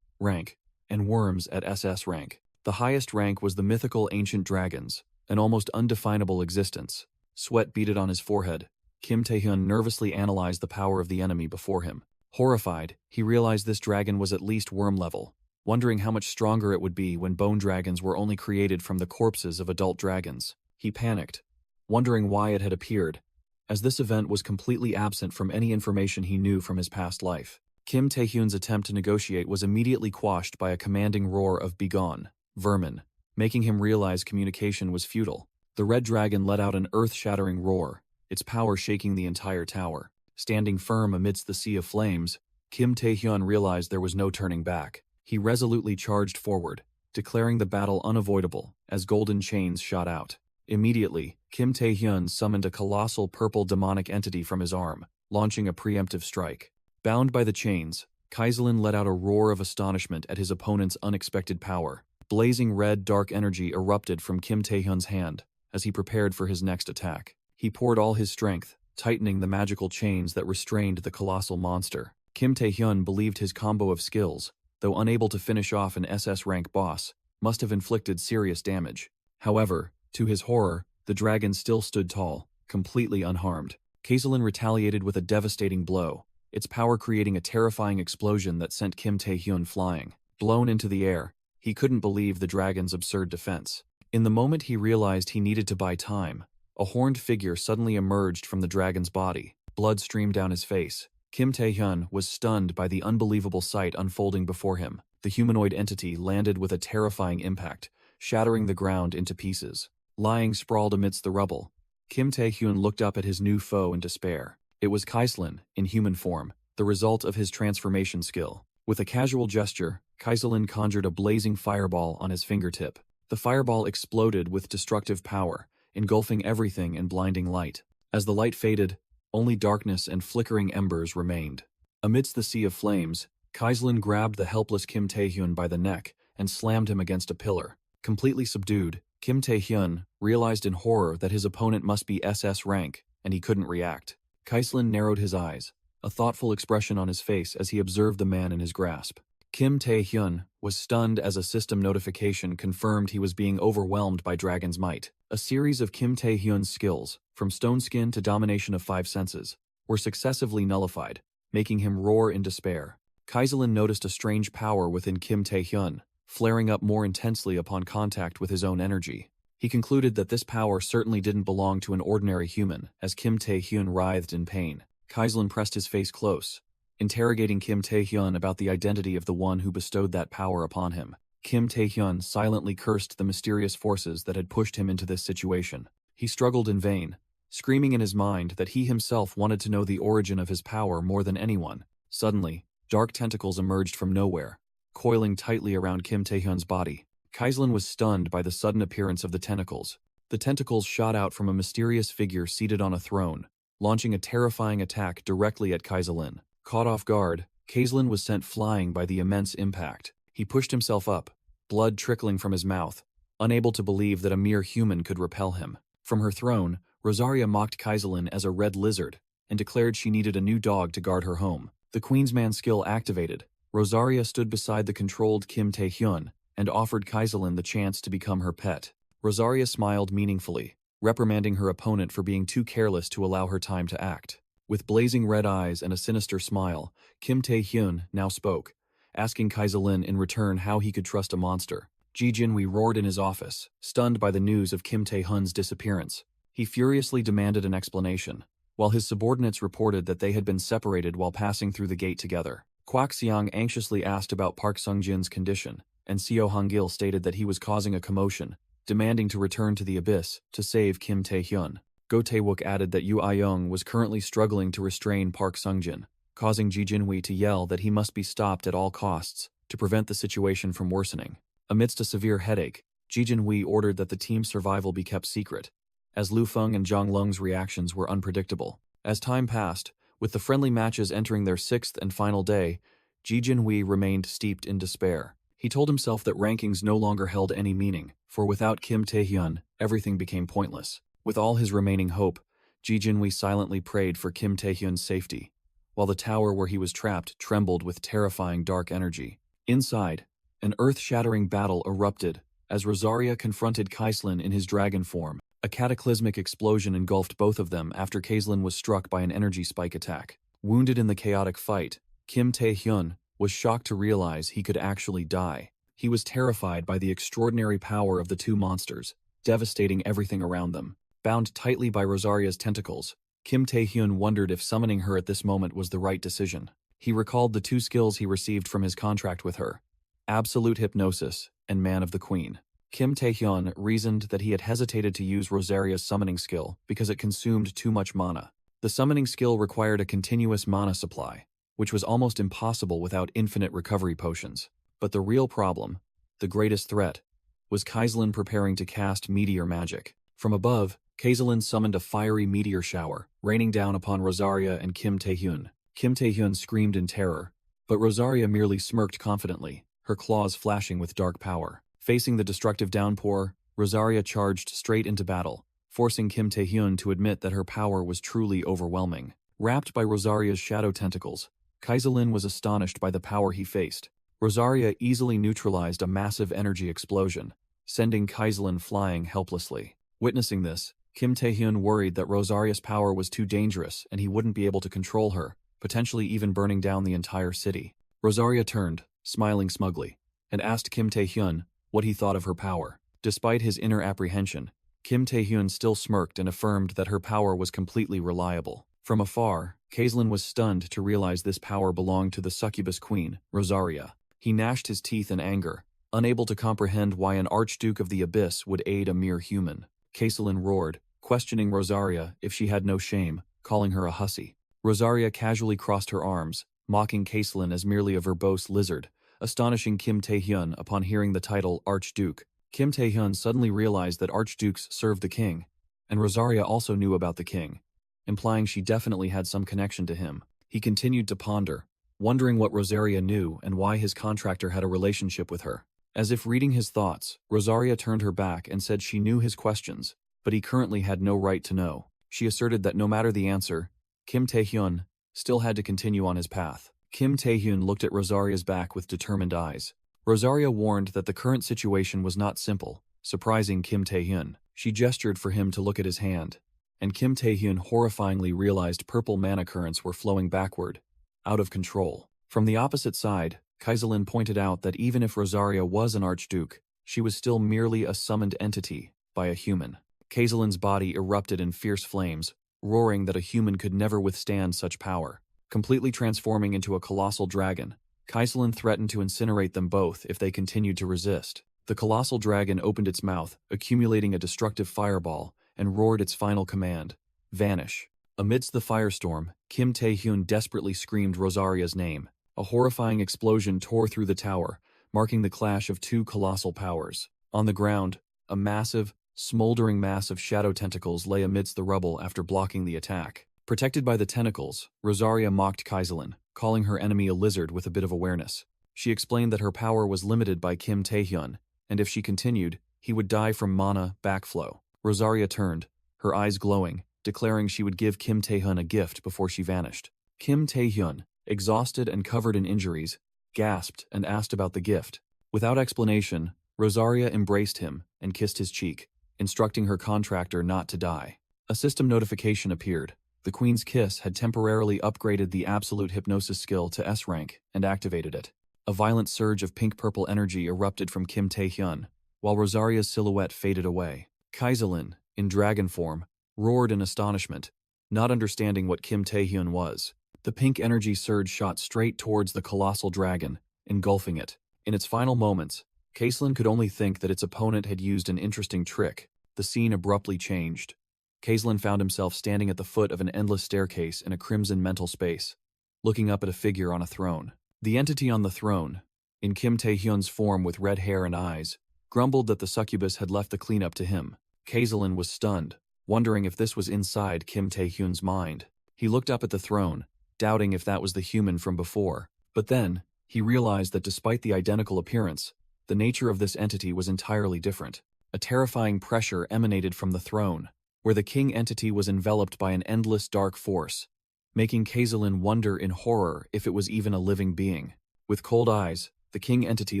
rank, and worms at SS rank. The highest rank was the mythical ancient dragons, an almost undefinable existence. Sweat beaded on his forehead. Kim Tae-hyun nervously analyzed the power of the enemy before him. Horrified, he realized this dragon was at least worm level, wondering how much stronger it would be when bone dragons were only created from the corpses of adult dragons. He panicked, wondering why it had appeared, as this event was completely absent from any information he knew from his past life. Kim Tae-hyun's attempt to negotiate was immediately quashed by a commanding roar of "Begone, vermin," making him realize communication was futile. The red dragon let out an earth-shattering roar, its power shaking the entire tower. Standing firm amidst the sea of flames, Kim Tae-hyun realized there was no turning back. He resolutely charged forward, declaring the battle unavoidable as golden chains shot out. Immediately, Kim Tae-hyun summoned a colossal purple demonic entity from his arm, launching a preemptive strike. Bound by the chains, Kaiselin let out a roar of astonishment at his opponent's unexpected power. Blazing red dark energy erupted from Kim Tae-hyun's hand as he prepared for his next attack. He poured all his strength, tightening the magical chains that restrained the colossal monster. Kim Tae-hyun believed his combo of skills, though unable to finish off an SS rank boss, must have inflicted serious damage. However, to his horror, the dragon still stood tall, completely unharmed. Kaiselin retaliated with a devastating blow, its power creating a terrifying explosion that sent Kim Tae-hyun flying. Blown into the air, he couldn't believe the dragon's absurd defense. In the moment he realized he needed to buy time, a horned figure suddenly emerged from the dragon's body. Blood streamed down his face. Kim Tae-hyun was stunned by the unbelievable sight unfolding before him. The humanoid entity landed with a terrifying impact, shattering the ground into pieces. Lying sprawled amidst the rubble, Kim Tae-hyun looked up at his new foe in despair. It was Kaiselin, in human form, the result of his transformation skill. With a casual gesture, Kaiselin conjured a blazing fireball on his fingertip. The fireball exploded with destructive power, engulfing everything in blinding light. As the light faded, only darkness and flickering embers remained. Amidst the sea of flames, Kaiselin grabbed the helpless Kim Tae-hyun by the neck and slammed him against a pillar. Completely subdued, Kim Tae-hyun realized in horror that his opponent must be SS rank, and he couldn't react. Kaiselin narrowed his eyes, a thoughtful expression on his face as he observed the man in his grasp. Kim Tae-hyun was stunned as a system notification confirmed he was being overwhelmed by Dragon's might. A series of Kim Tae-hyun's skills, from stone skin to domination of 5 senses, were successively nullified, making him roar in despair. Kaiselin noticed a strange power within Kim Tae-hyun, flaring up more intensely upon contact with his own energy. He concluded that this power certainly didn't belong to an ordinary human, as Kim Tae-hyun writhed in pain. Kaiselin pressed his face close, interrogating Kim Tae-hyun about the identity of the one who bestowed that power upon him. Kim Tae-hyun silently cursed the mysterious forces that had pushed him into this situation. He struggled in vain, screaming in his mind that he himself wanted to know the origin of his power more than anyone. Suddenly, dark tentacles emerged from nowhere, coiling tightly around Kim Tae-hyun's body. Kaiselin was stunned by the sudden appearance of the tentacles. The tentacles shot out from a mysterious figure seated on a throne, launching a terrifying attack directly at Kaiselin. Caught off guard, Kaiselin was sent flying by the immense impact. He pushed himself up, blood trickling from his mouth, unable to believe that a mere human could repel him. From her throne, Rosaria mocked Kaiselin as a red lizard and declared she needed a new dog to guard her home. The Queensman skill activated. Rosaria stood beside the controlled Kim Tae-hyun and offered Kaiselin the chance to become her pet. Rosaria smiled meaningfully, reprimanding her opponent for being too careless to allow her time to act. With blazing red eyes and a sinister smile, Kim Tae-hyun now spoke, asking Kaiselin in return how he could trust a monster. Ji Jinwoo roared in his office, stunned by the news of Kim Tae-hyun's disappearance. He furiously demanded an explanation, while his subordinates reported that they had been separated while passing through the gate together. Kwak Seong anxiously asked about Park Sung-jin's condition, and Seo Hong-gil stated that he was causing a commotion, demanding to return to the abyss to save Kim Tae-hyun. Go Tae-wook added that Yoo Ah-young was currently struggling to restrain Park Sung-jin, causing Ji Jin-hui to yell that he must be stopped at all costs to prevent the situation from worsening. Amidst a severe headache, Ji Jin-hui ordered that the team's survival be kept secret, as Lu Feng and Zhang Lung's reactions were unpredictable. As time passed, with the friendly matches entering their 6th and final day, Ji Jin-hui remained steeped in despair. He told himself that rankings no longer held any meaning, for without Kim Tae-hyun, everything became pointless. With all his remaining hope, Ji Jin-hui silently prayed for Kim Tae-hyun's safety, while the tower where he was trapped trembled with terrifying dark energy. Inside, an earth-shattering battle erupted as Rosaria confronted Kaislin in his dragon form. A cataclysmic explosion engulfed both of them after Kaislin was struck by an energy spike attack. Wounded in the chaotic fight, Kim Tae-hyun was shocked to realize he could actually die. He was terrified by the extraordinary power of the two monsters, devastating everything around them. Bound tightly by Rosaria's tentacles, Kim Tae-hyun wondered if summoning her at this moment was the right decision. He recalled the two skills he received from his contract with her: Absolute Hypnosis and Man of the Queen. Kim Tae-hyun reasoned that he had hesitated to use Rosaria's summoning skill because it consumed too much mana. The summoning skill required a continuous mana supply, which was almost impossible without infinite recovery potions. But the real problem, the greatest threat, was Kaislin preparing to cast meteor magic. From above, Kaislin summoned a fiery meteor shower, raining down upon Rosaria and Kim Tae-hyun. Kim Tae-hyun screamed in terror, but Rosaria merely smirked confidently, her claws flashing with dark power. Facing the destructive downpour, Rosaria charged straight into battle, forcing Kim Tae-hyun to admit that her power was truly overwhelming. Wrapped by Rosaria's shadow tentacles, Kaislin was astonished by the power he faced. Rosaria easily neutralized a massive energy explosion, sending Kaislin flying helplessly. Witnessing this, Kim Tae-hyun worried that Rosaria's power was too dangerous and he wouldn't be able to control her, potentially even burning down the entire city. Rosaria turned, smiling smugly, and asked Kim Tae-hyun what he thought of her power. Despite his inner apprehension, Kim Tae-hyun still smirked and affirmed that her power was completely reliable. From afar, Kaislin was stunned to realize this power belonged to the succubus queen, Rosaria. He gnashed his teeth in anger, unable to comprehend why an Archduke of the Abyss would aid a mere human. Kaislin roared, questioning Rosaria if she had no shame, calling her a hussy. Rosaria casually crossed her arms, mocking Kaislin as merely a verbose lizard, astonishing Kim Tae-hyun upon hearing the title Archduke. Kim Tae-hyun suddenly realized that archdukes served the king, and Rosaria also knew about the king, implying she definitely had some connection to him. He continued to ponder, wondering what Rosaria knew and why his contractor had a relationship with her. As if reading his thoughts, Rosaria turned her back and said she knew his questions, but he currently had no right to know. She asserted that no matter the answer, Kim Tae-hyun still had to continue on his path. Kim Tae-hyun looked at Rosaria's back with determined eyes. Rosaria warned that the current situation was not simple, surprising Kim Tae-hyun. She gestured for him to look at his hand, and Kim Tae-hyun horrifyingly realized purple mana currents were flowing backward, out of control. From the opposite side, Kaislin pointed out that even if Rosaria was an archduke, she was still merely a summoned entity by a human. Kaislin's body erupted in fierce flames, roaring that a human could never withstand such power. Completely transforming into a colossal dragon, Kaislin threatened to incinerate them both if they continued to resist. The colossal dragon opened its mouth, accumulating a destructive fireball, and roared its final command: vanish. Amidst the firestorm, Kim Tae-hyun desperately screamed Rosaria's name. A horrifying explosion tore through the tower, marking the clash of two colossal powers. On the ground, a massive, smoldering mass of shadow tentacles lay amidst the rubble after blocking the attack. Protected by the tentacles, Rosaria mocked Kaislin, calling her enemy a lizard with a bit of awareness. She explained that her power was limited by Kim Tae-hyun, and if she continued, he would die from mana backflow. Rosaria turned, her eyes glowing, declaring she would give Kim Tae-hyun a gift before she vanished. Kim Tae-hyun, exhausted and covered in injuries, gasped and asked about the gift. Without explanation, Rosaria embraced him and kissed his cheek, instructing her contractor not to die. A system notification appeared. The Queen's Kiss had temporarily upgraded the Absolute Hypnosis skill to S rank and activated it. A violent surge of pink-purple energy erupted from Kim Tae-hyun, while Rosaria's silhouette faded away. Kaislin, in dragon form, roared in astonishment, not understanding what Kim Tae-hyun was. The pink energy surge shot straight towards the colossal dragon, engulfing it. In its final moments, Caselin could only think that its opponent had used an interesting trick. The scene abruptly changed. Caselin found himself standing at the foot of an endless staircase in a crimson mental space, looking up at a figure on a throne. The entity on the throne, in Kim Tae-hyun's form with red hair and eyes, grumbled that the succubus had left the cleanup to him. Caselin was stunned, wondering if this was inside Kim Tae-hyun's mind. He looked up at the throne, doubting if that was the human from before. But then, he realized that despite the identical appearance, the nature of this entity was entirely different. A terrifying pressure emanated from the throne, where the king entity was enveloped by an endless dark force, making Caselin wonder in horror if it was even a living being. With cold eyes, the king entity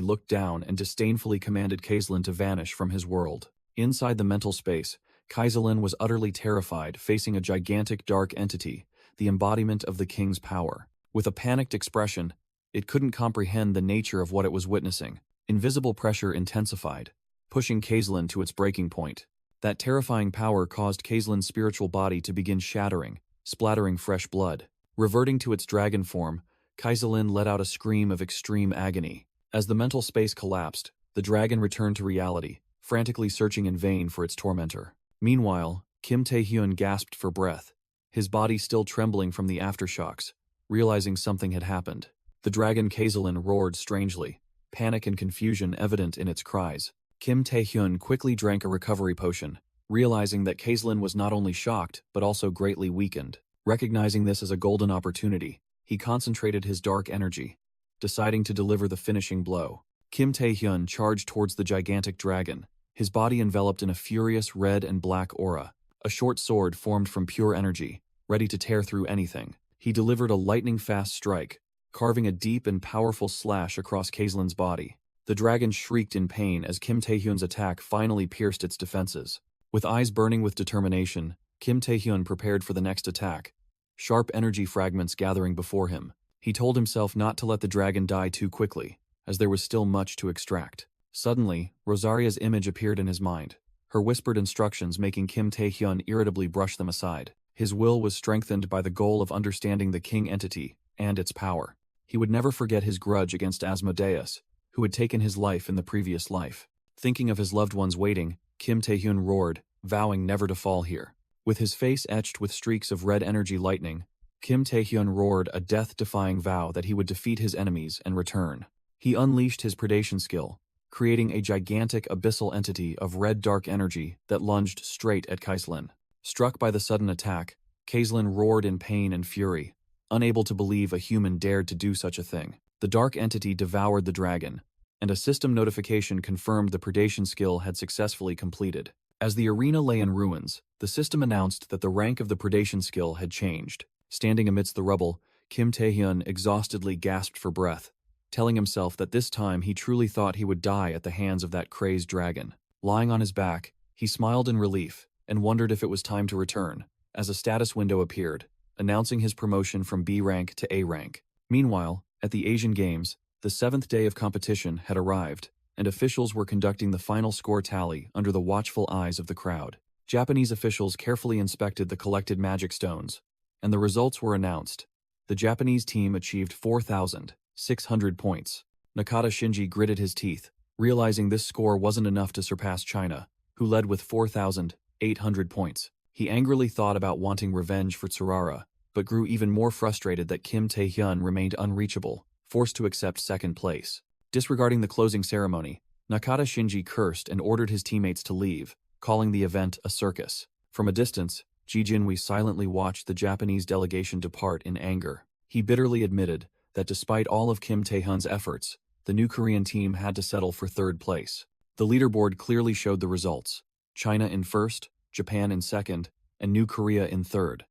looked down and disdainfully commanded Caselin to vanish from his world. Inside the mental space, Caselin was utterly terrified, facing a gigantic dark entity, the embodiment of the king's power. With a panicked expression, it couldn't comprehend the nature of what it was witnessing. Invisible pressure intensified, pushing Caselin to its breaking point. That terrifying power caused Caselin's spiritual body to begin shattering, splattering fresh blood. Reverting to its dragon form, Caselin let out a scream of extreme agony. As the mental space collapsed, the dragon returned to reality, frantically searching in vain for its tormentor. Meanwhile, Kim Tae-hyun gasped for breath, his body still trembling from the aftershocks, realizing something had happened. The dragon Caselin roared strangely, panic and confusion evident in its cries. Kim Tae-hyun quickly drank a recovery potion, realizing that Caselin was not only shocked but also greatly weakened. Recognizing this as a golden opportunity, he concentrated his dark energy, deciding to deliver the finishing blow. Kim Tae-hyun charged towards the gigantic dragon, his body enveloped in a furious red and black aura. A short sword formed from pure energy, ready to tear through anything. He delivered a lightning-fast strike, carving a deep and powerful slash across Caselin's body. The dragon shrieked in pain as Kim Tae-hyun's attack finally pierced its defenses. With eyes burning with determination, Kim Tae-hyun prepared for the next attack, sharp energy fragments gathering before him. He told himself not to let the dragon die too quickly, as there was still much to extract. Suddenly, Rosaria's image appeared in his mind, her whispered instructions making Kim Tae-hyun irritably brush them aside. His will was strengthened by the goal of understanding the king entity and its power. He would never forget his grudge against Asmodeus, who had taken his life in the previous life. Thinking of his loved ones waiting, Kim Tae-hyun roared, vowing never to fall here. With his face etched with streaks of red energy lightning, Kim Tae-hyun roared a death-defying vow that he would defeat his enemies and return. He unleashed his predation skill, creating a gigantic abyssal entity of red dark energy that lunged straight at Caselin. Struck by the sudden attack, Caselin roared in pain and fury, unable to believe a human dared to do such a thing. The dark entity devoured the dragon, and a system notification confirmed the predation skill had successfully completed. As the arena lay in ruins, the system announced that the rank of the predation skill had changed. Standing amidst the rubble, Kim Tae-hyun exhaustedly gasped for breath, telling himself that this time he truly thought he would die at the hands of that crazed dragon. Lying on his back, he smiled in relief and wondered if it was time to return, as a status window appeared, announcing his promotion from B rank to A rank. Meanwhile, at the Asian Games, the 7th day of competition had arrived, and officials were conducting the final score tally under the watchful eyes of the crowd. Japanese officials carefully inspected the collected magic stones, and the results were announced. The Japanese team achieved 4,600 points. Nakata Shinji gritted his teeth, realizing this score wasn't enough to surpass China, who led with 4,800 points. He angrily thought about wanting revenge for Tsurara, but grew even more frustrated that Kim Tae-hyun remained unreachable, forced to accept second place. Disregarding the closing ceremony, Nakata Shinji cursed and ordered his teammates to leave, calling the event a circus. From a distance, Ji Jinhui silently watched the Japanese delegation depart in anger. He bitterly admitted that despite all of Kim Tae-hyun's efforts, the new Korean team had to settle for third place. The leaderboard clearly showed the results: China in first, Japan in second, and New Korea in third,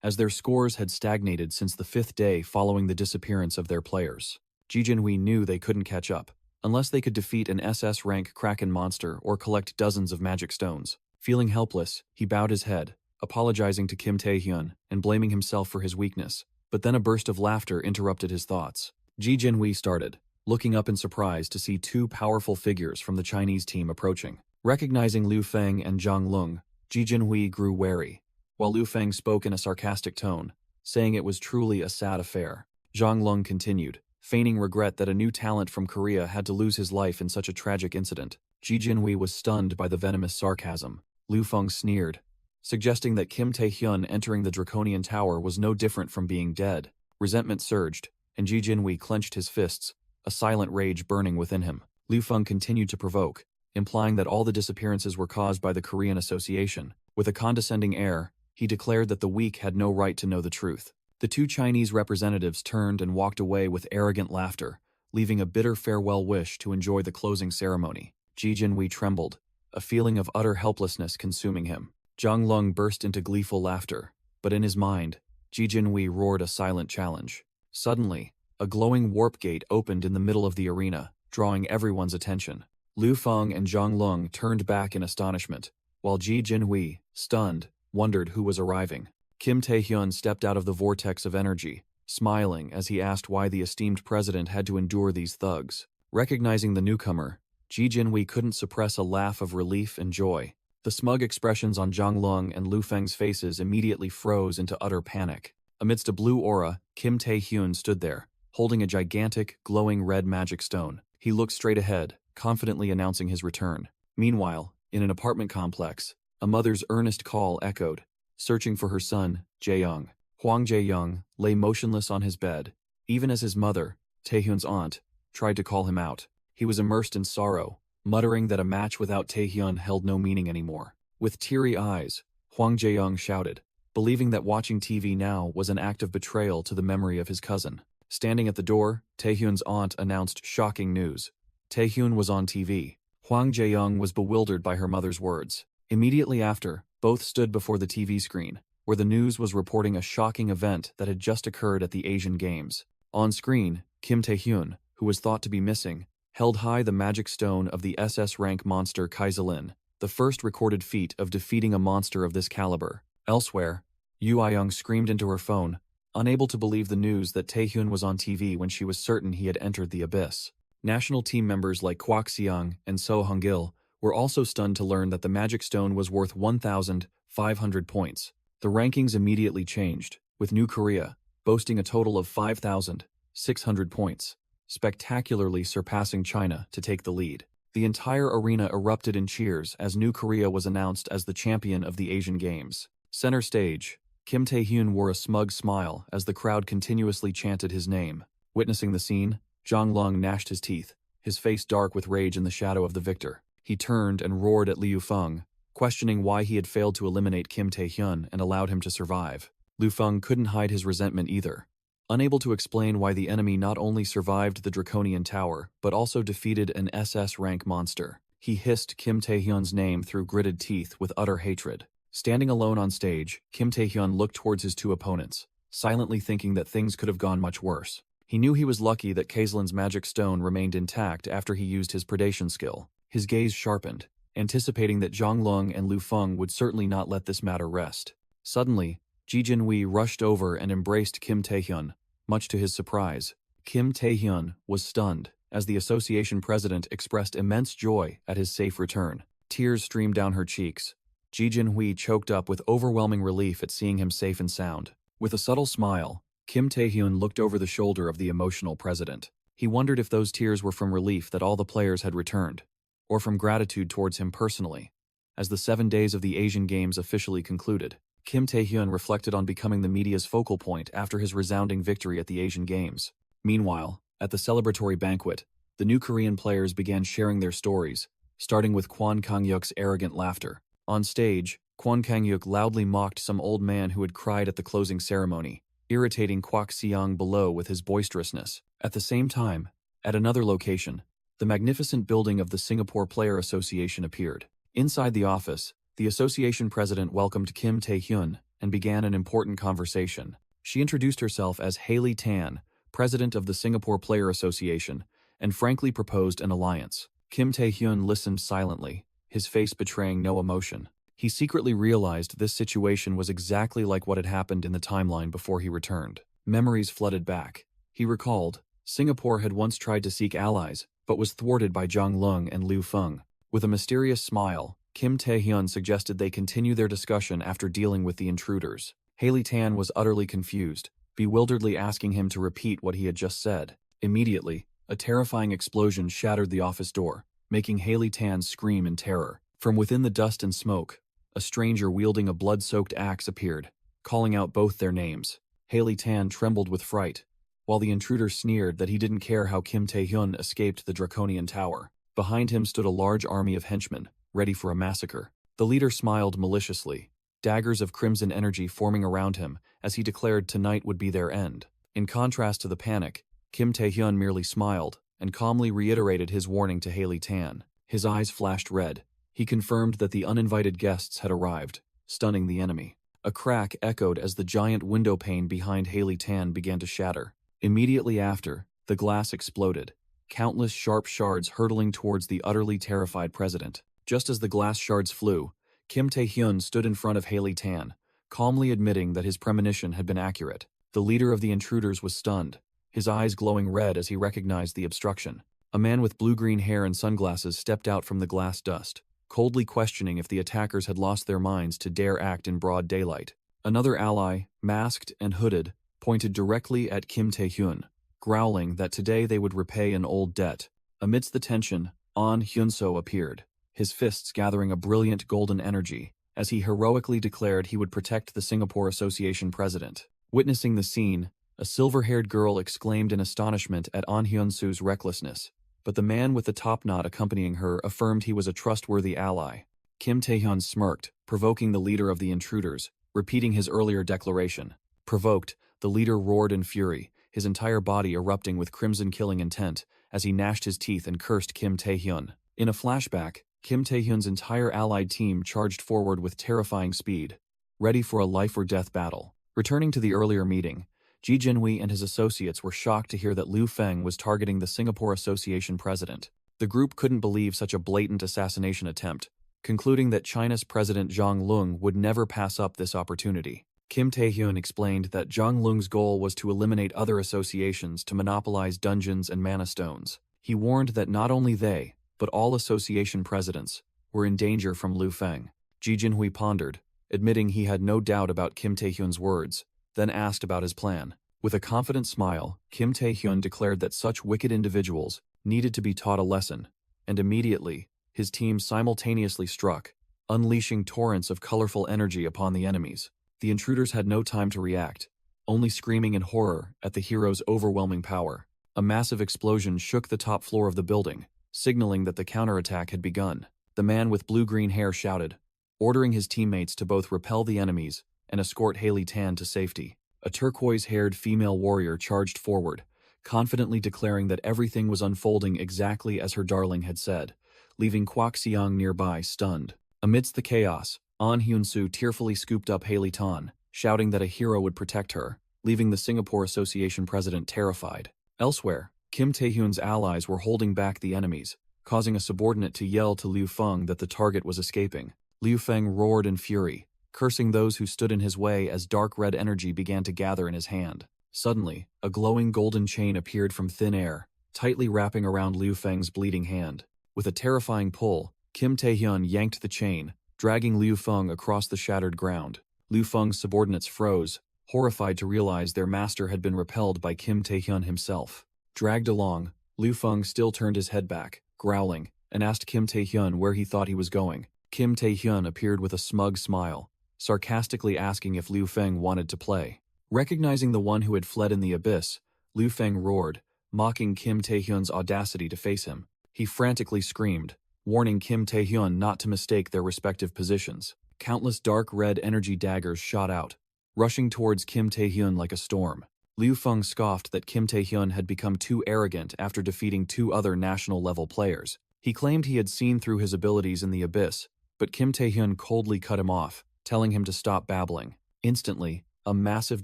as their scores had stagnated since the 5th day following the disappearance of their players. Ji Jinhui knew they couldn't catch up, unless they could defeat an SS rank Kraken monster or collect dozens of magic stones. Feeling helpless, he bowed his head, apologizing to Kim Tae-hyun and blaming himself for his weakness. But then a burst of laughter interrupted his thoughts. Ji Jinhui started, looking up in surprise to see two powerful figures from the Chinese team approaching. Recognizing Liu Feng and Zhang Lung, Ji Jinhui grew wary, while Liu Feng spoke in a sarcastic tone, saying it was truly a sad affair. Zhang Lung continued, feigning regret that a new talent from Korea had to lose his life in such a tragic incident. Ji Jinhui was stunned by the venomous sarcasm. Lu Feng sneered, suggesting that Kim Tae-hyun entering the Draconian Tower was no different from being dead. Resentment surged, and Ji Jinhui clenched his fists, a silent rage burning within him. Lu Feng continued to provoke, implying that all the disappearances were caused by the Korean Association. With a condescending air, he declared that the weak had no right to know the truth. The two Chinese representatives turned and walked away with arrogant laughter, leaving a bitter farewell wish to enjoy the closing ceremony. Ji Jinhui trembled, a feeling of utter helplessness consuming him. Zhang Lung burst into gleeful laughter, but in his mind, Ji Jinhui roared a silent challenge. Suddenly, a glowing warp gate opened in the middle of the arena, drawing everyone's attention. Lu Feng and Zhang Lung turned back in astonishment, while Ji Jinhui, stunned, wondered who was arriving. Kim Tae-hyun stepped out of the vortex of energy, smiling as he asked why the esteemed president had to endure these thugs. Recognizing the newcomer, Ji Jinhui couldn't suppress a laugh of relief and joy. The smug expressions on Zhang Lung and Lu Feng's faces immediately froze into utter panic. Amidst a blue aura, Kim Tae-hyun stood there, holding a gigantic, glowing red magic stone. He looked straight ahead, confidently announcing his return. Meanwhile, in an apartment complex, a mother's earnest call echoed, searching for her son, Jae-young. Hwang Jae-young lay motionless on his bed, even as his mother, Taehyun's aunt, tried to call him out. He was immersed in sorrow, muttering that a match without Taehyun held no meaning anymore. With teary eyes, Hwang Jae-young shouted, believing that watching TV now was an act of betrayal to the memory of his cousin. Standing at the door, Taehyun's aunt announced shocking news. Taehyun was on TV. Hwang Jae-young was bewildered by her mother's words. Immediately after, both stood before the TV screen, where the news was reporting a shocking event that had just occurred at the Asian Games. On screen, Kim Tae-hyun, who was thought to be missing, held high the magic stone of the SS rank monster Kaiselin, the first recorded feat of defeating a monster of this caliber. Elsewhere, Yoo Ah-young screamed into her phone, unable to believe the news that Taehyun was on TV when she was certain he had entered the abyss. National team members like Kwak Seong and So Hong-gil were also stunned to learn that the magic stone was worth 1,500 points. The rankings immediately changed, with New Korea boasting a total of 5,600 points, spectacularly surpassing China to take the lead. The entire arena erupted in cheers as New Korea was announced as the champion of the Asian Games. Center stage, Kim Tae-hyun wore a smug smile as the crowd continuously chanted his name. Witnessing the scene, Zhang Lung gnashed his teeth, his face dark with rage in the shadow of the victor. He turned and roared at Liu Feng, questioning why he had failed to eliminate Kim Tae-hyun and allowed him to survive. Lu Feng couldn't hide his resentment either. Unable to explain why the enemy not only survived the Draconian Tower, but also defeated an SS rank monster, he hissed Kim Tae-hyun's name through gritted teeth with utter hatred. Standing alone on stage, Kim Tae-hyun looked towards his two opponents, silently thinking that things could have gone much worse. He knew he was lucky that Kaiselin's magic stone remained intact after he used his predation skill. His gaze sharpened, anticipating that Zhang Lung and Lu Feng would certainly not let this matter rest. Suddenly, Ji Jinhui rushed over and embraced Kim Tae-hyun, much to his surprise. Kim Tae-hyun was stunned, as the association president expressed immense joy at his safe return. Tears streamed down her cheeks. Ji Jinhui choked up with overwhelming relief at seeing him safe and sound. With a subtle smile, Kim Tae-hyun looked over the shoulder of the emotional president. He wondered if those tears were from relief that all the players had returned, or from gratitude towards him personally. As the 7 days of the Asian Games officially concluded, Kim Tae-hyun reflected on becoming the media's focal point after his resounding victory at the Asian Games. Meanwhile, at the celebratory banquet, the new Korean players began sharing their stories, starting with Kwon Kang-yuk's arrogant laughter. On stage, Kwon Kang-yuk loudly mocked some old man who had cried at the closing ceremony, irritating Kwak Seong below with his boisterousness. At the same time, at another location, the magnificent building of the Singapore Player Association appeared. Inside the office, the association president welcomed Kim Tae-hyun and began an important conversation. She introduced herself as Hailey Tan, president of the Singapore Player Association, and frankly proposed an alliance. Kim Tae-hyun listened silently, his face betraying no emotion. He secretly realized this situation was exactly like what had happened in the timeline before he returned. Memories flooded back. He recalled, Singapore had once tried to seek allies, but was thwarted by Zhang Lung and Liu Feng. With a mysterious smile, Kim Tae-hyun suggested they continue their discussion after dealing with the intruders. Hailey Tan was utterly confused, bewilderedly asking him to repeat what he had just said. Immediately, a terrifying explosion shattered the office door, making Haley Tan scream in terror. From within the dust and smoke, a stranger wielding a blood-soaked axe appeared, calling out both their names. Haley Tan trembled with fright, while the intruder sneered that he didn't care how Kim Tae-hyun escaped the draconian tower. Behind him stood a large army of henchmen, ready for a massacre. The leader smiled maliciously, daggers of crimson energy forming around him as he declared tonight would be their end. In contrast to the panic, Kim Tae-hyun merely smiled and calmly reiterated his warning to Haley Tan. His eyes flashed red. He confirmed that the uninvited guests had arrived, stunning the enemy. A crack echoed as the giant window pane behind Haley Tan began to shatter. Immediately after, the glass exploded, countless sharp shards hurtling towards the utterly terrified president. Just as the glass shards flew, Kim Tae-hyun stood in front of Haley Tan, calmly admitting that his premonition had been accurate. The leader of the intruders was stunned, his eyes glowing red as he recognized the obstruction. A man with blue-green hair and sunglasses stepped out from the glass dust, coldly questioning if the attackers had lost their minds to dare act in broad daylight. Another ally, masked and hooded, pointed directly at Kim Tae-hyun, growling that today they would repay an old debt. Amidst the tension, An Hyun-soo appeared, his fists gathering a brilliant golden energy, as he heroically declared he would protect the Singapore Association president. Witnessing the scene, a silver-haired girl exclaimed in astonishment at An Hyun-soo's recklessness, but the man with the top knot accompanying her affirmed he was a trustworthy ally. Kim Tae-hyun smirked, provoking the leader of the intruders, repeating his earlier declaration. Provoked, the leader roared in fury, his entire body erupting with crimson-killing intent, as he gnashed his teeth and cursed Kim Tae-hyun. In a flashback, Kim Tae-hyun's entire allied team charged forward with terrifying speed, ready for a life-or-death battle. Returning to the earlier meeting, Ji Jinhui and his associates were shocked to hear that Liu Feng was targeting the Singapore Association president. The group couldn't believe such a blatant assassination attempt, concluding that China's President Zhang Lung would never pass up this opportunity. Kim Tae-hyun explained that Zhang Lung's goal was to eliminate other associations to monopolize dungeons and mana stones. He warned that not only they, but all association presidents, were in danger from Liu Feng. Ji Jinhui pondered, admitting he had no doubt about Kim Tae-hyun's words, then asked about his plan. With a confident smile, Kim Tae-hyun declared that such wicked individuals needed to be taught a lesson, and immediately, his team simultaneously struck, unleashing torrents of colorful energy upon the enemies. The intruders had no time to react, only screaming in horror at the hero's overwhelming power. A massive explosion shook the top floor of the building, signaling that the counterattack had begun. The man with blue-green hair shouted, ordering his teammates to both repel the enemies and escort Haley Tan to safety. A turquoise-haired female warrior charged forward, confidently declaring that everything was unfolding exactly as her darling had said, leaving Kwak Siang nearby stunned. Amidst the chaos, An Hyun-soo tearfully scooped up Haley Tan, shouting that a hero would protect her, leaving the Singapore Association president terrified. Elsewhere, Kim Tae-hyun's allies were holding back the enemies, causing a subordinate to yell to Liu Feng that the target was escaping. Liu Feng roared in fury, cursing those who stood in his way as dark red energy began to gather in his hand. Suddenly, a glowing golden chain appeared from thin air, tightly wrapping around Liu Feng's bleeding hand. With a terrifying pull, Kim Tae-hyun yanked the chain, dragging Liu Feng across the shattered ground. Liu Feng's subordinates froze, horrified to realize their master had been repelled by Kim Tae-hyun himself. Dragged along, Liu Feng still turned his head back, growling, and asked Kim Tae-hyun where he thought he was going. Kim Tae-hyun appeared with a smug smile, sarcastically asking if Liu Feng wanted to play. Recognizing the one who had fled in the abyss, Liu Feng roared, mocking Kim Tae-hyun's audacity to face him. He frantically screamed, warning Kim Tae-hyun not to mistake their respective positions. Countless dark red energy daggers shot out, rushing towards Kim Tae-hyun like a storm. Liu Feng scoffed that Kim Tae-hyun had become too arrogant after defeating 2 other national-level players. He claimed he had seen through his abilities in the abyss, but Kim Tae-hyun coldly cut him off, telling him to stop babbling. Instantly, a massive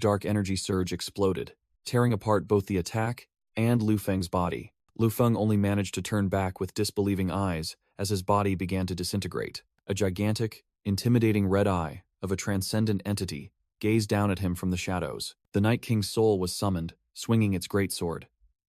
dark energy surge exploded, tearing apart both the attack and Liu Feng's body. Liu Feng only managed to turn back with disbelieving eyes as his body began to disintegrate. A gigantic, intimidating red eye of a transcendent entity gazed down at him from the shadows. The Night King's soul was summoned, swinging its greatsword,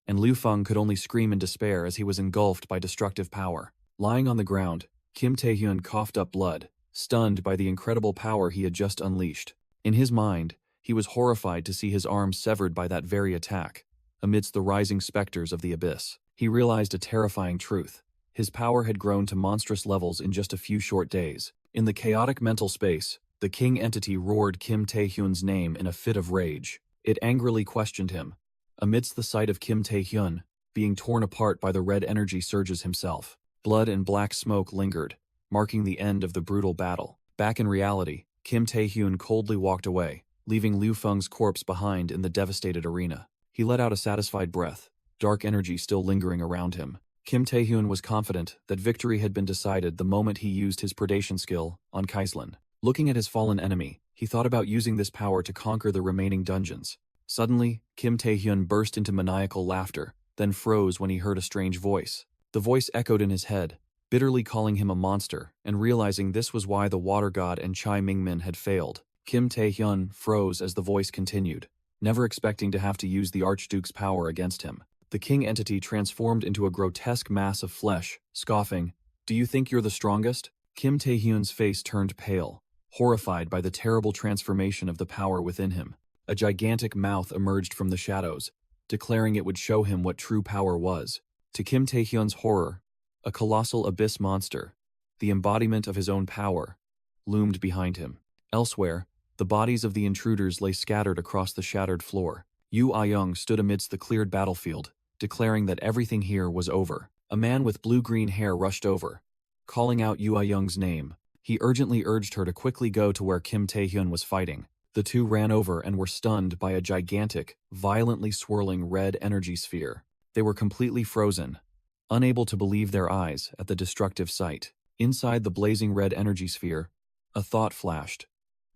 and Liu Feng could only scream in despair as he was engulfed by destructive power. Lying on the ground, Kim Tae-hyun coughed up blood, stunned by the incredible power he had just unleashed. In his mind, he was horrified to see his arm severed by that very attack, amidst the rising specters of the abyss. He realized a terrifying truth. His power had grown to monstrous levels in just a few short days. In the chaotic mental space, the king entity roared Kim Tae-hyun's name in a fit of rage. It angrily questioned him. Amidst the sight of Kim Tae-hyun being torn apart by the red energy surges himself, blood and black smoke lingered, marking the end of the brutal battle. Back in reality, Kim Tae-hyun coldly walked away, leaving Liu Feng's corpse behind in the devastated arena. He let out a satisfied breath, dark energy still lingering around him. Kim Tae-hyun was confident that victory had been decided the moment he used his predation skill on Kaislin. Looking at his fallen enemy, he thought about using this power to conquer the remaining dungeons. Suddenly, Kim Tae-hyun burst into maniacal laughter, then froze when he heard a strange voice. The voice echoed in his head, bitterly calling him a monster, and realizing this was why the water god and Chai Mingmin had failed. Kim Tae-hyun froze as the voice continued, never expecting to have to use the Archduke's power against him. The king entity transformed into a grotesque mass of flesh, scoffing, "Do you think you're the strongest?" Kim Tae-hyun's face turned pale, horrified by the terrible transformation of the power within him. A gigantic mouth emerged from the shadows, declaring it would show him what true power was. To Kim Tae-hyun's horror, a colossal abyss monster, the embodiment of his own power, loomed behind him. Elsewhere, the bodies of the intruders lay scattered across the shattered floor. Yu Ah-young stood amidst the cleared battlefield, declaring that everything here was over. A man with blue-green hair rushed over, calling out Yu Ah-young's name. He urgently urged her to quickly go to where Kim Tae-hyun was fighting. The two ran over and were stunned by a gigantic, violently swirling red energy sphere. They were completely frozen, unable to believe their eyes at the destructive sight. Inside the blazing red energy sphere, a thought flashed,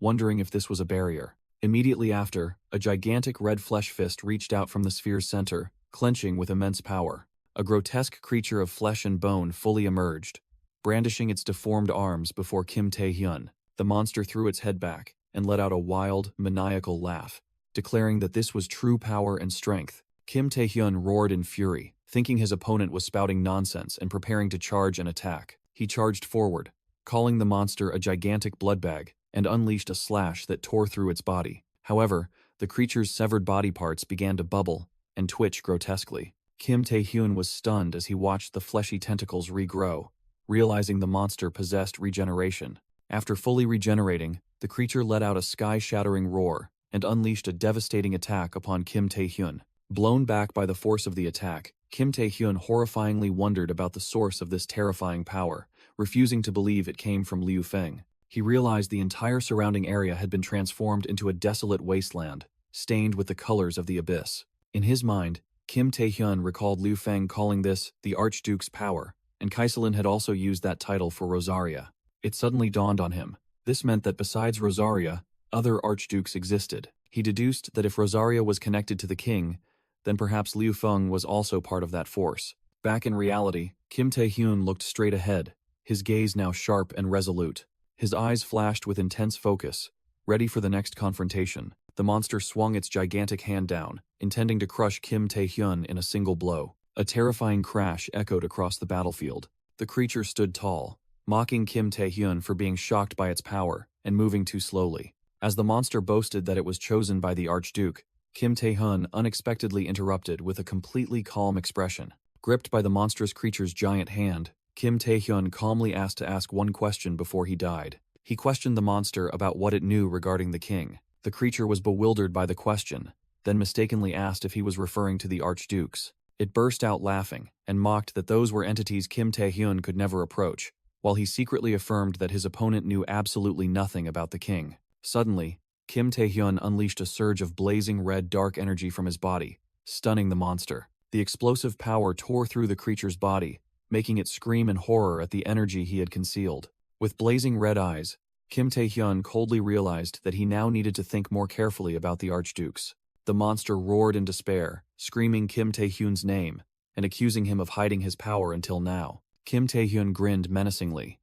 wondering if this was a barrier. Immediately after, a gigantic red flesh fist reached out from the sphere's center, clenching with immense power. A grotesque creature of flesh and bone fully emerged, brandishing its deformed arms before Kim Tae-hyun. The monster threw its head back and let out a wild, maniacal laugh, declaring that this was true power and strength. Kim Tae-hyun roared in fury, thinking his opponent was spouting nonsense and preparing to charge and attack. He charged forward, calling the monster a gigantic bloodbag, and unleashed a slash that tore through its body. However, the creature's severed body parts began to bubble and twitch grotesquely. Kim Tae-hyun was stunned as he watched the fleshy tentacles regrow, realizing the monster possessed regeneration. After fully regenerating, the creature let out a sky-shattering roar and unleashed a devastating attack upon Kim Tae-hyun. Blown back by the force of the attack, Kim Tae-hyun horrifyingly wondered about the source of this terrifying power, refusing to believe it came from Liu Feng. He realized the entire surrounding area had been transformed into a desolate wasteland, stained with the colors of the abyss. In his mind, Kim Tae-hyun recalled Liu Feng calling this the Archduke's power, and Kaiselin had also used that title for Rosaria. It suddenly dawned on him. This meant that besides Rosaria, other archdukes existed. He deduced that if Rosaria was connected to the king, then perhaps Liu Feng was also part of that force. Back in reality, Kim Tae-hyun looked straight ahead, his gaze now sharp and resolute. His eyes flashed with intense focus, ready for the next confrontation. The monster swung its gigantic hand down, intending to crush Kim Tae-hyun in a single blow. A terrifying crash echoed across the battlefield. The creature stood tall, mocking Kim Tae-hyun for being shocked by its power and moving too slowly. As the monster boasted that it was chosen by the Archduke, Kim Tae-hyun unexpectedly interrupted with a completely calm expression. Gripped by the monstrous creature's giant hand, Kim Tae-hyun calmly asked to ask one question before he died. He questioned the monster about what it knew regarding the king. The creature was bewildered by the question, then mistakenly asked if he was referring to the Archdukes. It burst out laughing and mocked that those were entities Kim Tae-hyun could never approach, while he secretly affirmed that his opponent knew absolutely nothing about the king. Suddenly, Kim Tae-hyun unleashed a surge of blazing red dark energy from his body, stunning the monster. The explosive power tore through the creature's body, making it scream in horror at the energy he had concealed. With blazing red eyes, Kim Tae-hyun coldly realized that he now needed to think more carefully about the Archdukes. The monster roared in despair, screaming Kim Tae-hyun's name and accusing him of hiding his power until now. Kim Tae-hyun grinned menacingly,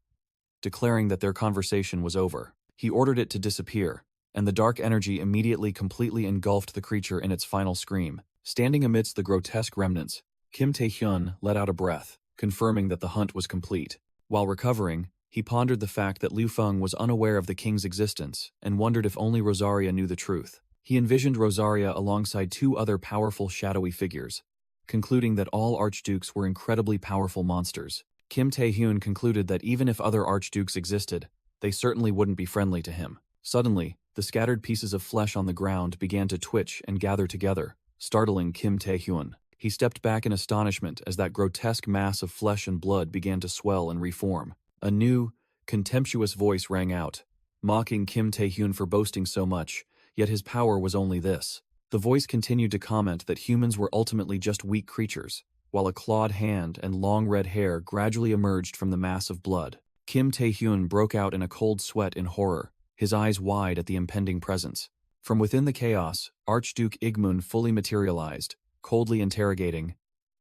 declaring that their conversation was over. He ordered it to disappear, and the dark energy immediately completely engulfed the creature in its final scream. Standing amidst the grotesque remnants, Kim Tae-hyun let out a breath, confirming that the hunt was complete. While recovering, he pondered the fact that Liu Feng was unaware of the king's existence and wondered if only Rosaria knew the truth. He envisioned Rosaria alongside two other powerful shadowy figures, concluding that all archdukes were incredibly powerful monsters. Kim Tae-hyun concluded that even if other archdukes existed, they certainly wouldn't be friendly to him. Suddenly, the scattered pieces of flesh on the ground began to twitch and gather together, startling Kim Tae-hyun. He stepped back in astonishment as that grotesque mass of flesh and blood began to swell and reform. A new, contemptuous voice rang out, mocking Kim Tae-hyun for boasting so much, yet his power was only this. The voice continued to comment that humans were ultimately just weak creatures, while a clawed hand and long red hair gradually emerged from the mass of blood. Kim Tae-hyun broke out in a cold sweat in horror, his eyes wide at the impending presence. From within the chaos, Archduke Igmun fully materialized, coldly interrogating,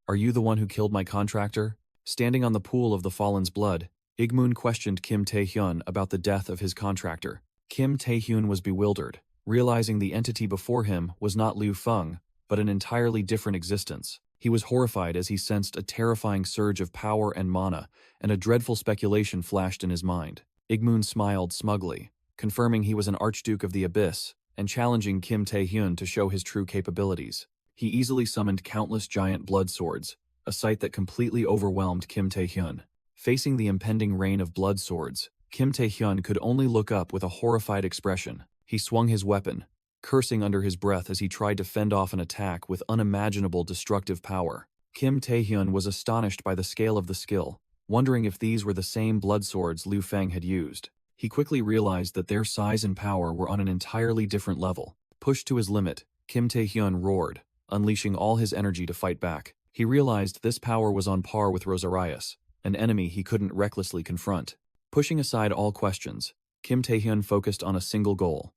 "Are you the one who killed my contractor?" Standing on the pool of the fallen's blood, Igmun questioned Kim Tae-hyun about the death of his contractor. Kim Tae-hyun was bewildered, realizing the entity before him was not Liu Feng, but an entirely different existence. He was horrified as he sensed a terrifying surge of power and mana, and a dreadful speculation flashed in his mind. Igmun smiled smugly, confirming he was an Archduke of the Abyss, and challenging Kim Tae-hyun to show his true capabilities. He easily summoned countless giant blood swords, a sight that completely overwhelmed Kim Tae-hyun. Facing the impending rain of blood swords, Kim Tae-hyun could only look up with a horrified expression. He swung his weapon, cursing under his breath as he tried to fend off an attack with unimaginable destructive power. Kim Tae-hyun was astonished by the scale of the skill, wondering if these were the same blood swords Liu Feng had used. He quickly realized that their size and power were on an entirely different level. Pushed to his limit, Kim Tae-hyun roared, unleashing all his energy to fight back. He realized this power was on par with Rosarius, an enemy he couldn't recklessly confront. Pushing aside all questions, Kim Tae-hyun focused on a single goal: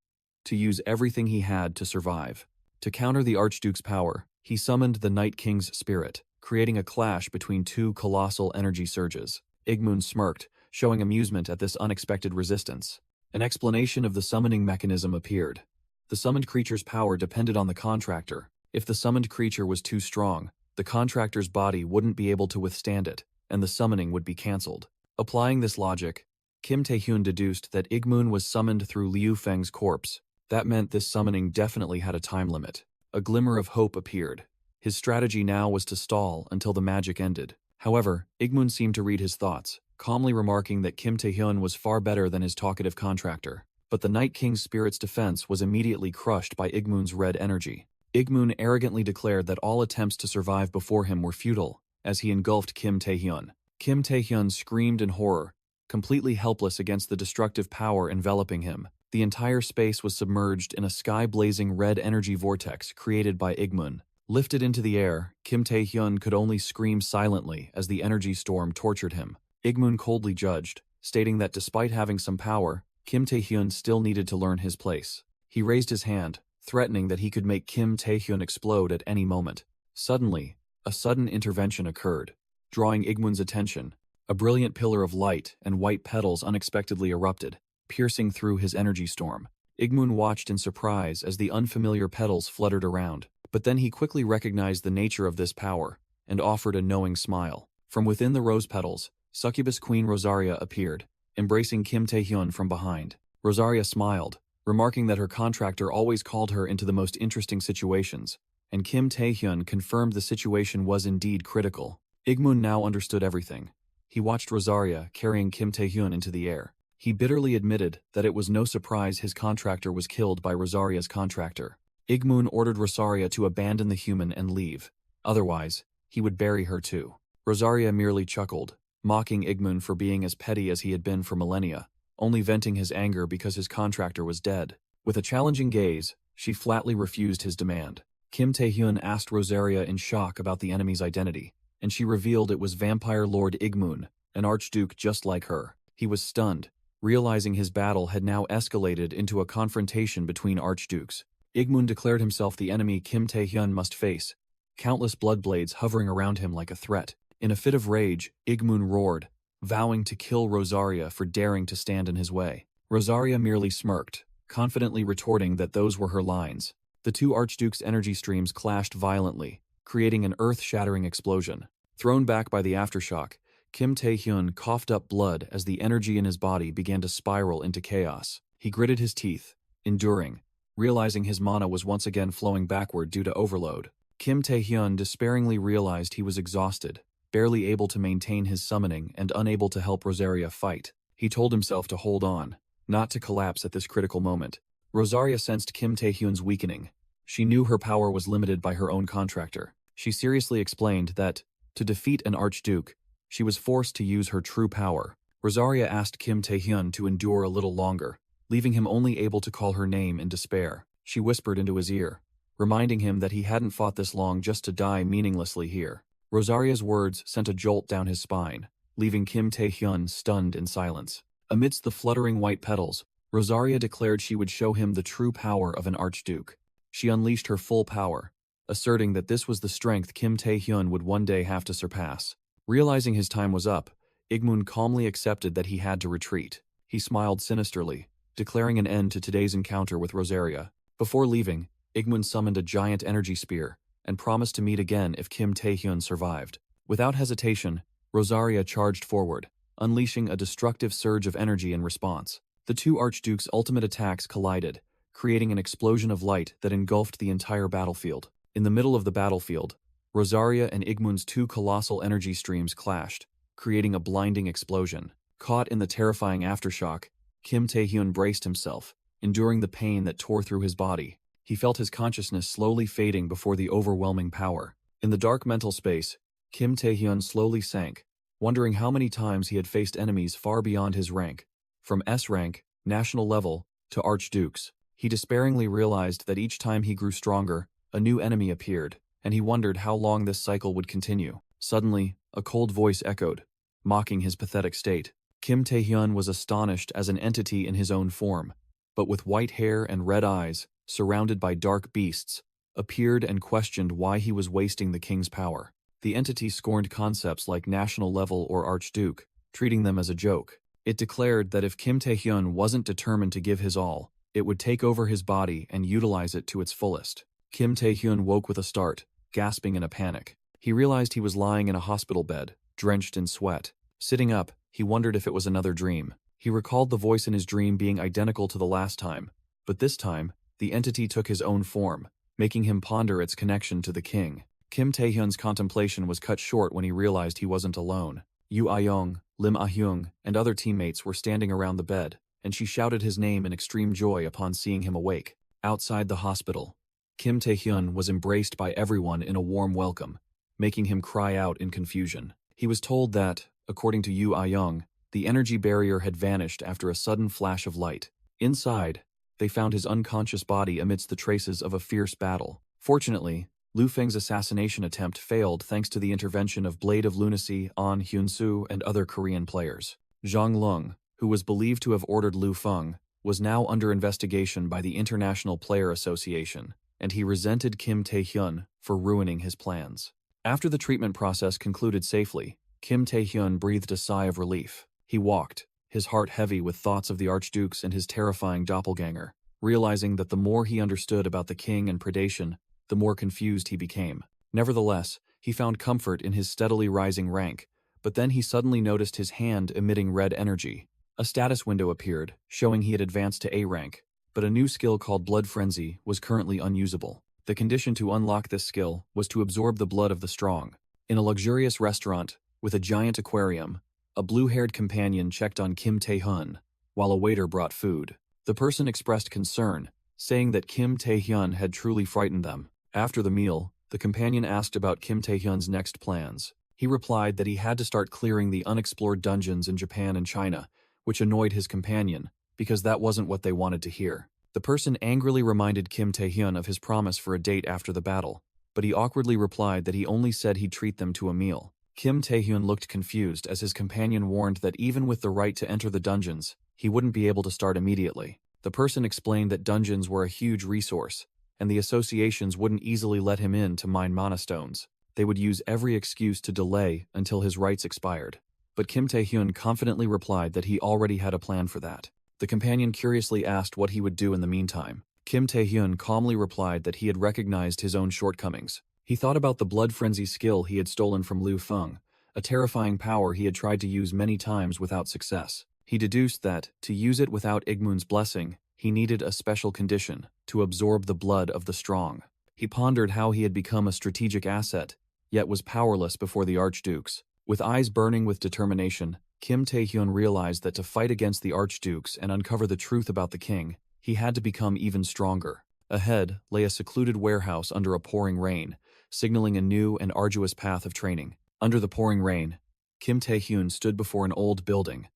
to use everything he had to survive. To counter the Archduke's power, he summoned the Night King's spirit, creating a clash between two colossal energy surges. Igmun smirked, showing amusement at this unexpected resistance. An explanation of the summoning mechanism appeared. The summoned creature's power depended on the contractor. If the summoned creature was too strong, the contractor's body wouldn't be able to withstand it, and the summoning would be cancelled. Applying this logic, Kim Tae-hyun deduced that Igmun was summoned through Liu Feng's corpse. That meant this summoning definitely had a time limit. A glimmer of hope appeared. His strategy now was to stall until the magic ended. However, Igmun seemed to read his thoughts, calmly remarking that Kim Tae-hyun was far better than his talkative contractor. But the Night King's spirit's defense was immediately crushed by Igmun's red energy. Igmun arrogantly declared that all attempts to survive before him were futile, as he engulfed Kim Tae-hyun. Kim Tae-hyun screamed in horror, completely helpless against the destructive power enveloping him. The entire space was submerged in a sky-blazing red energy vortex created by Igmun. Lifted into the air, Kim Tae-hyun could only scream silently as the energy storm tortured him. Igmun coldly judged, stating that despite having some power, Kim Tae-hyun still needed to learn his place. He raised his hand, threatening that he could make Kim Tae-hyun explode at any moment. Suddenly, a sudden intervention occurred, drawing Igmun's attention. A brilliant pillar of light and white petals unexpectedly erupted, piercing through his energy storm. Igmun watched in surprise as the unfamiliar petals fluttered around, but then he quickly recognized the nature of this power and offered a knowing smile. From within the rose petals, succubus Queen Rosaria appeared, embracing Kim Tae-hyun from behind. Rosaria smiled, remarking that her contractor always called her into the most interesting situations, and Kim Tae-hyun confirmed the situation was indeed critical. Igmun now understood everything. He watched Rosaria carrying Kim Tae-hyun into the air. He bitterly admitted that it was no surprise his contractor was killed by Rosaria's contractor. Igmun ordered Rosaria to abandon the human and leave. Otherwise, he would bury her too. Rosaria merely chuckled, mocking Igmun for being as petty as he had been for millennia, only venting his anger because his contractor was dead. With a challenging gaze, she flatly refused his demand. Kim Tae-hyun asked Rosaria in shock about the enemy's identity, and she revealed it was Vampire Lord Igmun, an archduke just like her. He was stunned, realizing his battle had now escalated into a confrontation between archdukes. Igmun declared himself the enemy Kim Tae-hyun must face, countless blood blades hovering around him like a threat. In a fit of rage, Igmun roared, vowing to kill Rosaria for daring to stand in his way. Rosaria merely smirked, confidently retorting that those were her lines. The two archdukes' energy streams clashed violently, creating an earth-shattering explosion. Thrown back by the aftershock, Kim Tae-hyun coughed up blood as the energy in his body began to spiral into chaos. He gritted his teeth, enduring, realizing his mana was once again flowing backward due to overload. Kim Tae-hyun despairingly realized he was exhausted, barely able to maintain his summoning and unable to help Rosaria fight. He told himself to hold on, not to collapse at this critical moment. Rosaria sensed Kim Tae-hyun's weakening. She knew her power was limited by her own contractor. She seriously explained that, to defeat an archduke, she was forced to use her true power. Rosaria asked Kim Tae-hyun to endure a little longer, leaving him only able to call her name in despair. She whispered into his ear, reminding him that he hadn't fought this long just to die meaninglessly here. Rosaria's words sent a jolt down his spine, leaving Kim Tae-hyun stunned in silence. Amidst the fluttering white petals, Rosaria declared she would show him the true power of an archduke. She unleashed her full power, asserting that this was the strength Kim Tae-hyun would one day have to surpass. Realizing his time was up, Igmun calmly accepted that he had to retreat. He smiled sinisterly, declaring an end to today's encounter with Rosaria. Before leaving, Igmun summoned a giant energy spear and promised to meet again if Kim Tae-hyun survived. Without hesitation, Rosaria charged forward, unleashing a destructive surge of energy in response. The two archdukes' ultimate attacks collided, creating an explosion of light that engulfed the entire battlefield. In the middle of the battlefield, Rosaria and Igmun's two colossal energy streams clashed, creating a blinding explosion. Caught in the terrifying aftershock, Kim Tae-hyun braced himself, enduring the pain that tore through his body. He felt his consciousness slowly fading before the overwhelming power. In the dark mental space, Kim Tae-hyun slowly sank, wondering how many times he had faced enemies far beyond his rank, from S rank, national level, to archdukes. He despairingly realized that each time he grew stronger, a new enemy appeared, and he wondered how long this cycle would continue. Suddenly, a cold voice echoed, mocking his pathetic state. Kim Tae-hyun was astonished as an entity in his own form, but with white hair and red eyes, surrounded by dark beasts, appeared and questioned why he was wasting the king's power. The entity scorned concepts like national level or archduke, treating them as a joke. It declared that if Kim Tae-hyun wasn't determined to give his all, it would take over his body and utilize it to its fullest. Kim Tae-hyun woke with a start, gasping in a panic. He realized he was lying in a hospital bed, drenched in sweat. Sitting up, he wondered if it was another dream. He recalled the voice in his dream being identical to the last time, but this time, the entity took his own form, making him ponder its connection to the king. Kim Tae-hyun's contemplation was cut short when he realized he wasn't alone. Yoo Ah-young, Lim Ah-hyung, and other teammates were standing around the bed, and she shouted his name in extreme joy upon seeing him awake. Outside the hospital, Kim Tae-hyun was embraced by everyone in a warm welcome, making him cry out in confusion. He was told that, according to Yoo Ah-young, the energy barrier had vanished after a sudden flash of light. Inside, they found his unconscious body amidst the traces of a fierce battle. Fortunately, Lu Feng's assassination attempt failed thanks to the intervention of Blade of Lunacy, An Hyun-soo, and other Korean players. Zhang Lung, who was believed to have ordered Lu Feng, was now under investigation by the International Player Association, and he resented Kim Tae-hyun for ruining his plans. After the treatment process concluded safely, Kim Tae-hyun breathed a sigh of relief. He walked, his heart heavy with thoughts of the archdukes and his terrifying doppelganger, realizing that the more he understood about the king and predation, the more confused he became. Nevertheless, he found comfort in his steadily rising rank, but then he suddenly noticed his hand emitting red energy. A status window appeared, showing he had advanced to A rank, but a new skill called Blood Frenzy was currently unusable. The condition to unlock this skill was to absorb the blood of the strong. In a luxurious restaurant, with a giant aquarium, a blue-haired companion checked on Kim Tae-hyun, while a waiter brought food. The person expressed concern, saying that Kim Tae-hyun had truly frightened them. After the meal, the companion asked about Kim Tae-hyun's next plans. He replied that he had to start clearing the unexplored dungeons in Japan and China, which annoyed his companion, because that wasn't what they wanted to hear. The person angrily reminded Kim Tae-hyun of his promise for a date after the battle, but he awkwardly replied that he only said he'd treat them to a meal. Kim Tae-hyun looked confused as his companion warned that even with the right to enter the dungeons, he wouldn't be able to start immediately. The person explained that dungeons were a huge resource, and the associations wouldn't easily let him in to mine mana stones. They would use every excuse to delay until his rights expired. But Kim Tae-hyun confidently replied that he already had a plan for that. The companion curiously asked what he would do in the meantime. Kim Tae-hyun calmly replied that he had recognized his own shortcomings. He thought about the blood frenzy skill he had stolen from Lu Feng, a terrifying power he had tried to use many times without success. He deduced that, to use it without Igmun's blessing, He needed a special condition to absorb the blood of the strong. He pondered how he had become a strategic asset, yet was powerless before the archdukes. With eyes burning with determination, Kim Tae-hyun realized that to fight against the archdukes and uncover the truth about the king, he had to become even stronger. Ahead lay a secluded warehouse under a pouring rain, signaling a new and arduous path of training. Under the pouring rain, Kim Tae-hyun stood before an old building,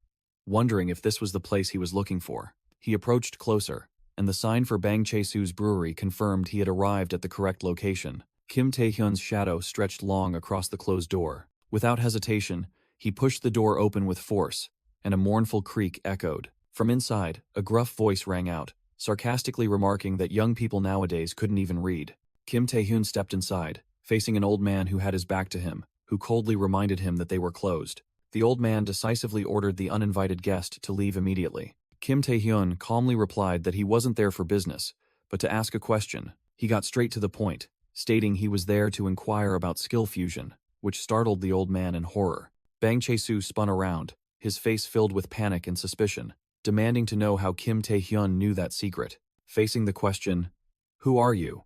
wondering if this was the place he was looking for. He approached closer, and the sign for Bang Chae-soo's brewery confirmed he had arrived at the correct location. Kim Tae-hyun's shadow stretched long across the closed door. Without hesitation, he pushed the door open with force, and a mournful creak echoed. From inside, a gruff voice rang out, sarcastically remarking that young people nowadays couldn't even read. Kim Tae-hyun stepped inside, facing an old man who had his back to him, who coldly reminded him that they were closed. The old man decisively ordered the uninvited guest to leave immediately. Kim Tae-hyun calmly replied that he wasn't there for business, but to ask a question. He got straight to the point, stating he was there to inquire about skill fusion, which startled the old man in horror. Bang Chae-soo spun around, his face filled with panic and suspicion, demanding to know how Kim Tae-hyun knew that secret. Facing the question, "Who are you?"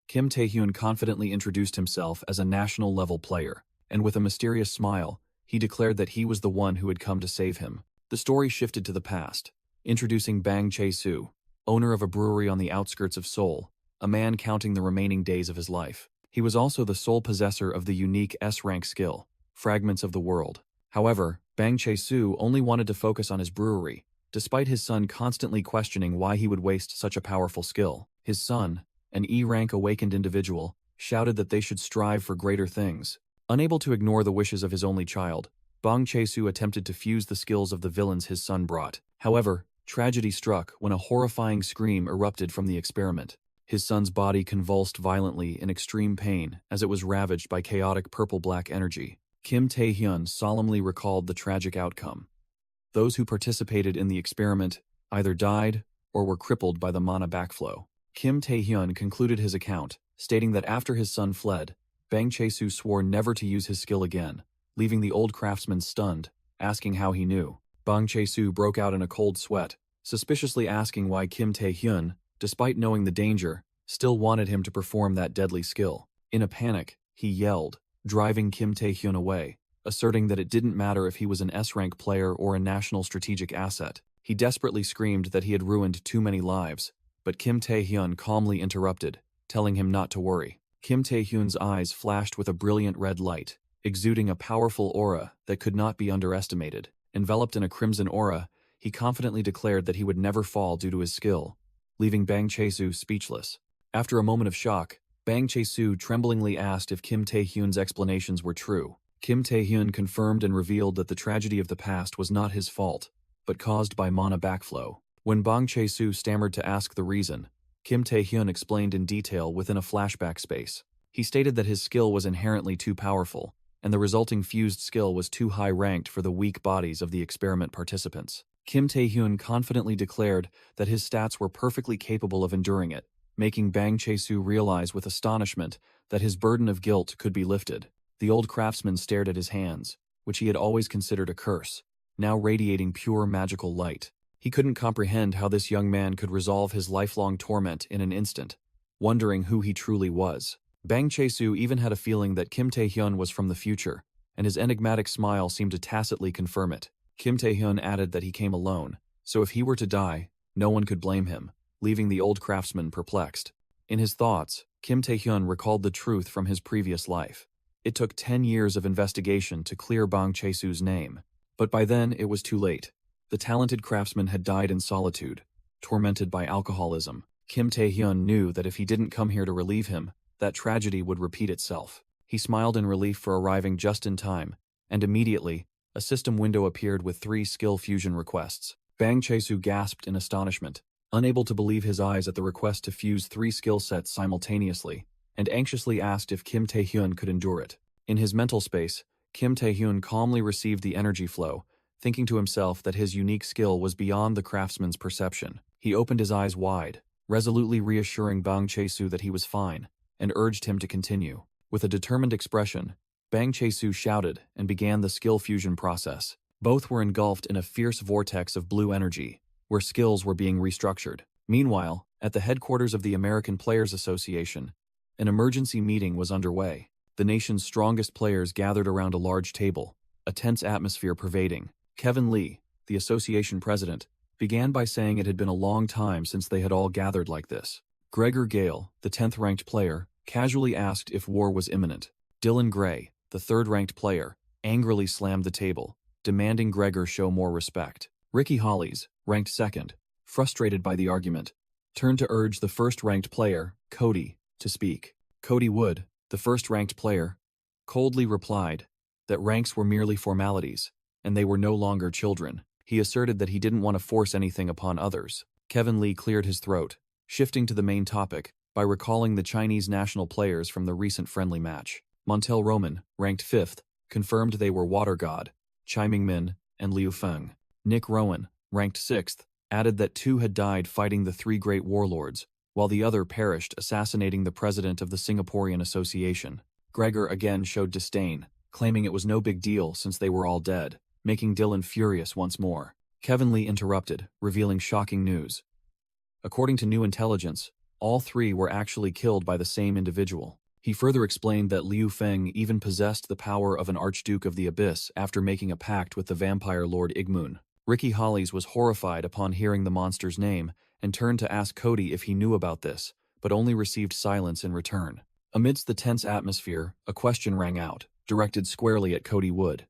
Kim Tae-hyun confidently introduced himself as a national-level player, and with a mysterious smile, he declared that he was the one who had come to save him. The story shifted to the past, introducing Bang Chae-soo, owner of a brewery on the outskirts of Seoul, a man counting the remaining days of his life. He was also the sole possessor of the unique S-rank skill, Fragments of the World. However, Bang Chae-soo only wanted to focus on his brewery, despite his son constantly questioning why he would waste such a powerful skill. His son, an E-rank awakened individual, shouted that they should strive for greater things. Unable to ignore the wishes of his only child, Bang Chae-soo attempted to fuse the skills of the villains his son brought. However, tragedy struck when a horrifying scream erupted from the experiment. His son's body convulsed violently in extreme pain as it was ravaged by chaotic purple-black energy. Kim Tae-hyun solemnly recalled the tragic outcome. Those who participated in the experiment either died or were crippled by the mana backflow. Kim Tae-hyun concluded his account, stating that after his son fled, Bang Chae-soo swore never to use his skill again, leaving the old craftsman stunned, asking how he knew. Bang Chae-soo broke out in a cold sweat, suspiciously asking why Kim Tae-hyun, despite knowing the danger, still wanted him to perform that deadly skill. In a panic, he yelled, driving Kim Tae-hyun away, asserting that it didn't matter if he was an S-rank player or a national strategic asset. He desperately screamed that he had ruined too many lives, but Kim Tae-hyun calmly interrupted, telling him not to worry. Kim Tae-hyun's eyes flashed with a brilliant red light, exuding a powerful aura that could not be underestimated. Enveloped in a crimson aura, he confidently declared that he would never fall due to his skill, leaving Bang Chae-soo speechless. After a moment of shock, Bang Chae-soo tremblingly asked if Kim Tae-hyun's explanations were true. Kim Tae-hyun confirmed and revealed that the tragedy of the past was not his fault, but caused by mana backflow. When Bang Chae-soo stammered to ask the reason, Kim Tae-hyun explained in detail within a flashback space. He stated that his skill was inherently too powerful, and the resulting fused skill was too high-ranked for the weak bodies of the experiment participants. Kim Tae-hyun confidently declared that his stats were perfectly capable of enduring it, making Bang Chae-soo realize with astonishment that his burden of guilt could be lifted. The old craftsman stared at his hands, which he had always considered a curse, now radiating pure magical light. He couldn't comprehend how this young man could resolve his lifelong torment in an instant, wondering who he truly was. Bang Chae-soo even had a feeling that Kim Tae-hyun was from the future, and his enigmatic smile seemed to tacitly confirm it. Kim Tae-hyun added that he came alone, so if he were to die, no one could blame him, leaving the old craftsman perplexed. In his thoughts, Kim Tae-hyun recalled the truth from his previous life. It took 10 years of investigation to clear Bang Chae-soo's name, but by then it was too late. The talented craftsman had died in solitude, tormented by alcoholism. Kim Tae-hyun knew that if he didn't come here to relieve him, that tragedy would repeat itself. He smiled in relief for arriving just in time, and immediately, a system window appeared with 3 skill fusion requests. Bang Chae-soo gasped in astonishment, unable to believe his eyes at the request to fuse 3 skill sets simultaneously, and anxiously asked if Kim Tae-hyun could endure it. In his mental space, Kim Tae-hyun calmly received the energy flow, thinking to himself that his unique skill was beyond the craftsman's perception. He opened his eyes wide, resolutely reassuring Bang Chae-soo that he was fine, and urged him to continue. With a determined expression, Bang Chae-soo shouted and began the skill fusion process. Both were engulfed in a fierce vortex of blue energy, where skills were being restructured. Meanwhile, at the headquarters of the American Players Association, an emergency meeting was underway. The nation's strongest players gathered around a large table, a tense atmosphere pervading. Kevin Lee, the association president, began by saying it had been a long time since they had all gathered like this. Gregor Gale, the 10th-ranked player, casually asked if war was imminent. Dylan Gray, the 3rd-ranked player, angrily slammed the table, demanding Gregor show more respect. Ricky Hollies, ranked 2nd, frustrated by the argument, turned to urge the 1st-ranked player, Cody, to speak. Cody Wood, the 1st-ranked player, coldly replied that ranks were merely formalities, and they were no longer children. He asserted that he didn't want to force anything upon others. Kevin Lee cleared his throat, shifting to the main topic by recalling the Chinese national players from the recent friendly match. Montel Roman, ranked 5th, confirmed they were Water God, Chiming Min, and Liu Feng. Nick Rowan, ranked 6th, added that 2 had died fighting the 3 great warlords, while the other perished assassinating the president of the Singaporean Association. Gregor again showed disdain, claiming it was no big deal since they were all dead, making Dylan furious once more. Kevin Lee interrupted, revealing shocking news. According to new intelligence, all 3 were actually killed by the same individual. He further explained that Liu Feng even possessed the power of an Archduke of the Abyss after making a pact with the vampire Lord Igmun. Ricky Hollies was horrified upon hearing the monster's name and turned to ask Cody if he knew about this, but only received silence in return. Amidst the tense atmosphere, a question rang out, directed squarely at Cody Wood.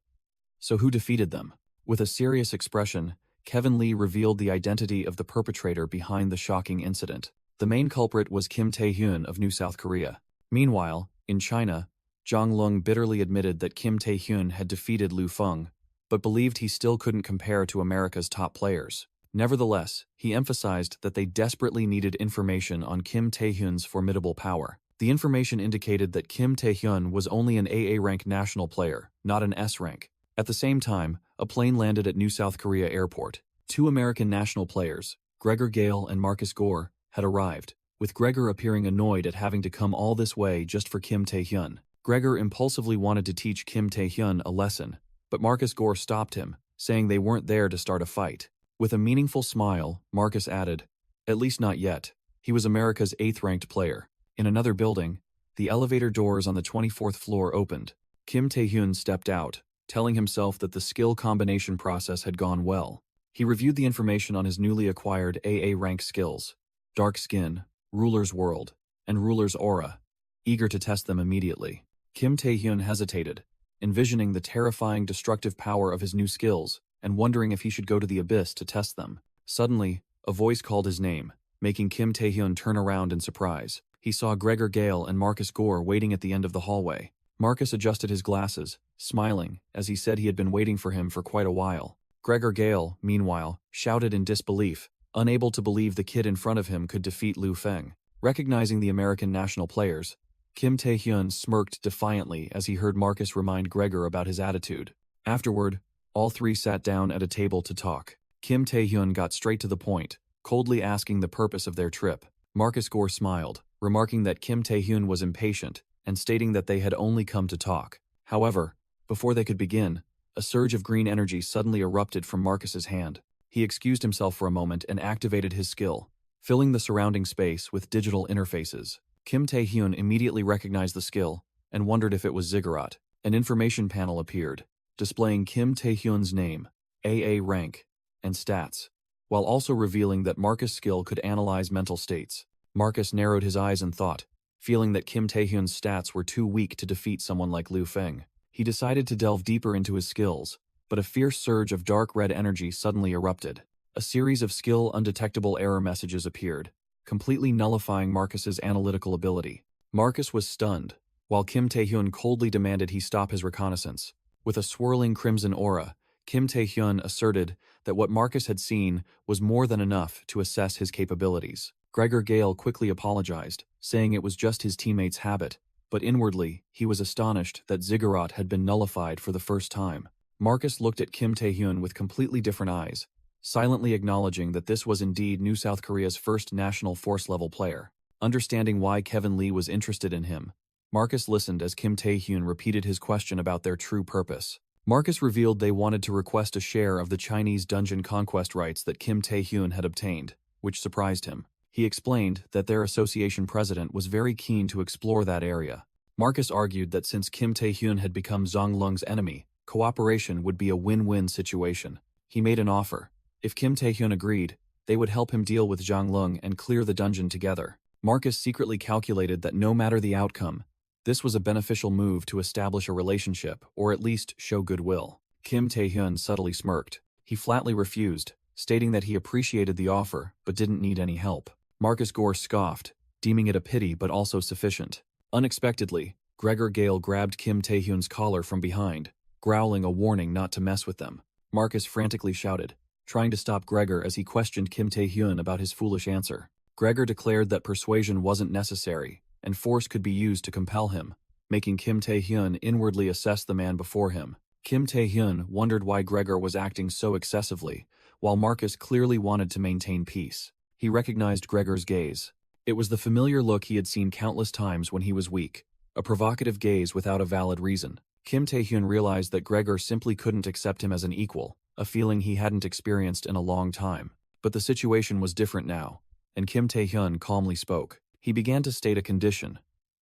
So who defeated them? With a serious expression, Kevin Lee revealed the identity of the perpetrator behind the shocking incident. The main culprit was Kim Tae-hyun of New South Korea. Meanwhile, in China, Zhang Lung bitterly admitted that Kim Tae-hyun had defeated Liu Feng, but believed he still couldn't compare to America's top players. Nevertheless, he emphasized that they desperately needed information on Kim Tae-hyun's formidable power. The information indicated that Kim Tae-hyun was only an AA-rank national player, not an S-rank. At the same time, a plane landed at New South Korea Airport. 2 American national players, Gregor Gale and Marcus Gore, had arrived, with Gregor appearing annoyed at having to come all this way just for Kim Tae-hyun. Gregor impulsively wanted to teach Kim Tae-hyun a lesson, but Marcus Gore stopped him, saying they weren't there to start a fight. With a meaningful smile, Marcus added, "At least not yet." He was America's 8th-ranked player. In another building, the elevator doors on the 24th floor opened. Kim Tae-hyun stepped out, telling himself that the skill combination process had gone well. He reviewed the information on his newly acquired AA rank skills: Dark Skin, Ruler's World, and Ruler's Aura, eager to test them immediately. Kim Tae-hyun hesitated, envisioning the terrifying destructive power of his new skills and wondering if he should go to the abyss to test them. Suddenly, a voice called his name, making Kim Tae-hyun turn around in surprise. He saw Gregor Gale and Marcus Gore waiting at the end of the hallway. Marcus adjusted his glasses, smiling, as he said he had been waiting for him for quite a while. Gregor Gale, meanwhile, shouted in disbelief, unable to believe the kid in front of him could defeat Liu Feng. Recognizing the American national players, Kim Tae-hyun smirked defiantly as he heard Marcus remind Gregor about his attitude. Afterward, all 3 sat down at a table to talk. Kim Tae-hyun got straight to the point, coldly asking the purpose of their trip. Marcus Gore smiled, remarking that Kim Tae-hyun was impatient and stating that they had only come to talk. However, before they could begin, a surge of green energy suddenly erupted from Marcus's hand. He excused himself for a moment and activated his skill, filling the surrounding space with digital interfaces. Kim Tae-hyun immediately recognized the skill and wondered if it was Ziggurat. An information panel appeared, displaying Kim Tae-hyun's name, AA rank, and stats, while also revealing that Marcus' skill could analyze mental states. Marcus narrowed his eyes and thought, feeling that Kim Tae-hyun's stats were too weak to defeat someone like Liu Feng. He decided to delve deeper into his skills, but a fierce surge of dark red energy suddenly erupted. A series of skill undetectable error messages appeared, completely nullifying Marcus's analytical ability. Marcus was stunned, while Kim Tae-hyun coldly demanded he stop his reconnaissance. With a swirling crimson aura, Kim Tae-hyun asserted that what Marcus had seen was more than enough to assess his capabilities. Gregor Gale quickly apologized, saying it was just his teammate's habit, but inwardly, he was astonished that Ziggurat had been nullified for the first time. Marcus looked at Kim Tae-hyun with completely different eyes, silently acknowledging that this was indeed New South Korea's first national force-level player. Understanding why Kevin Lee was interested in him, Marcus listened as Kim Tae-hyun repeated his question about their true purpose. Marcus revealed they wanted to request a share of the Chinese dungeon conquest rights that Kim Tae-hyun had obtained, which surprised him. He explained that their association president was very keen to explore that area. Marcus argued that since Kim Tae-hyun had become Zhang Lung's enemy, cooperation would be a win-win situation. He made an offer. If Kim Tae-hyun agreed, they would help him deal with Zhang Lung and clear the dungeon together. Marcus secretly calculated that no matter the outcome, this was a beneficial move to establish a relationship, or at least show goodwill. Kim Tae-hyun subtly smirked. He flatly refused, stating that he appreciated the offer but didn't need any help. Marcus Gore scoffed, deeming it a pity but also sufficient. Unexpectedly, Gregor Gale grabbed Kim Tae-hyun's collar from behind, growling a warning not to mess with them. Marcus frantically shouted, trying to stop Gregor as he questioned Kim Tae-hyun about his foolish answer. Gregor declared that persuasion wasn't necessary, and force could be used to compel him, making Kim Tae-hyun inwardly assess the man before him. Kim Tae-hyun wondered why Gregor was acting so excessively, while Marcus clearly wanted to maintain peace. He recognized Gregor's gaze. It was the familiar look he had seen countless times when he was weak, a provocative gaze without a valid reason. Kim Tae-hyun realized that Gregor simply couldn't accept him as an equal, a feeling he hadn't experienced in a long time. But the situation was different now, and Kim Tae-hyun calmly spoke. He began to state a condition.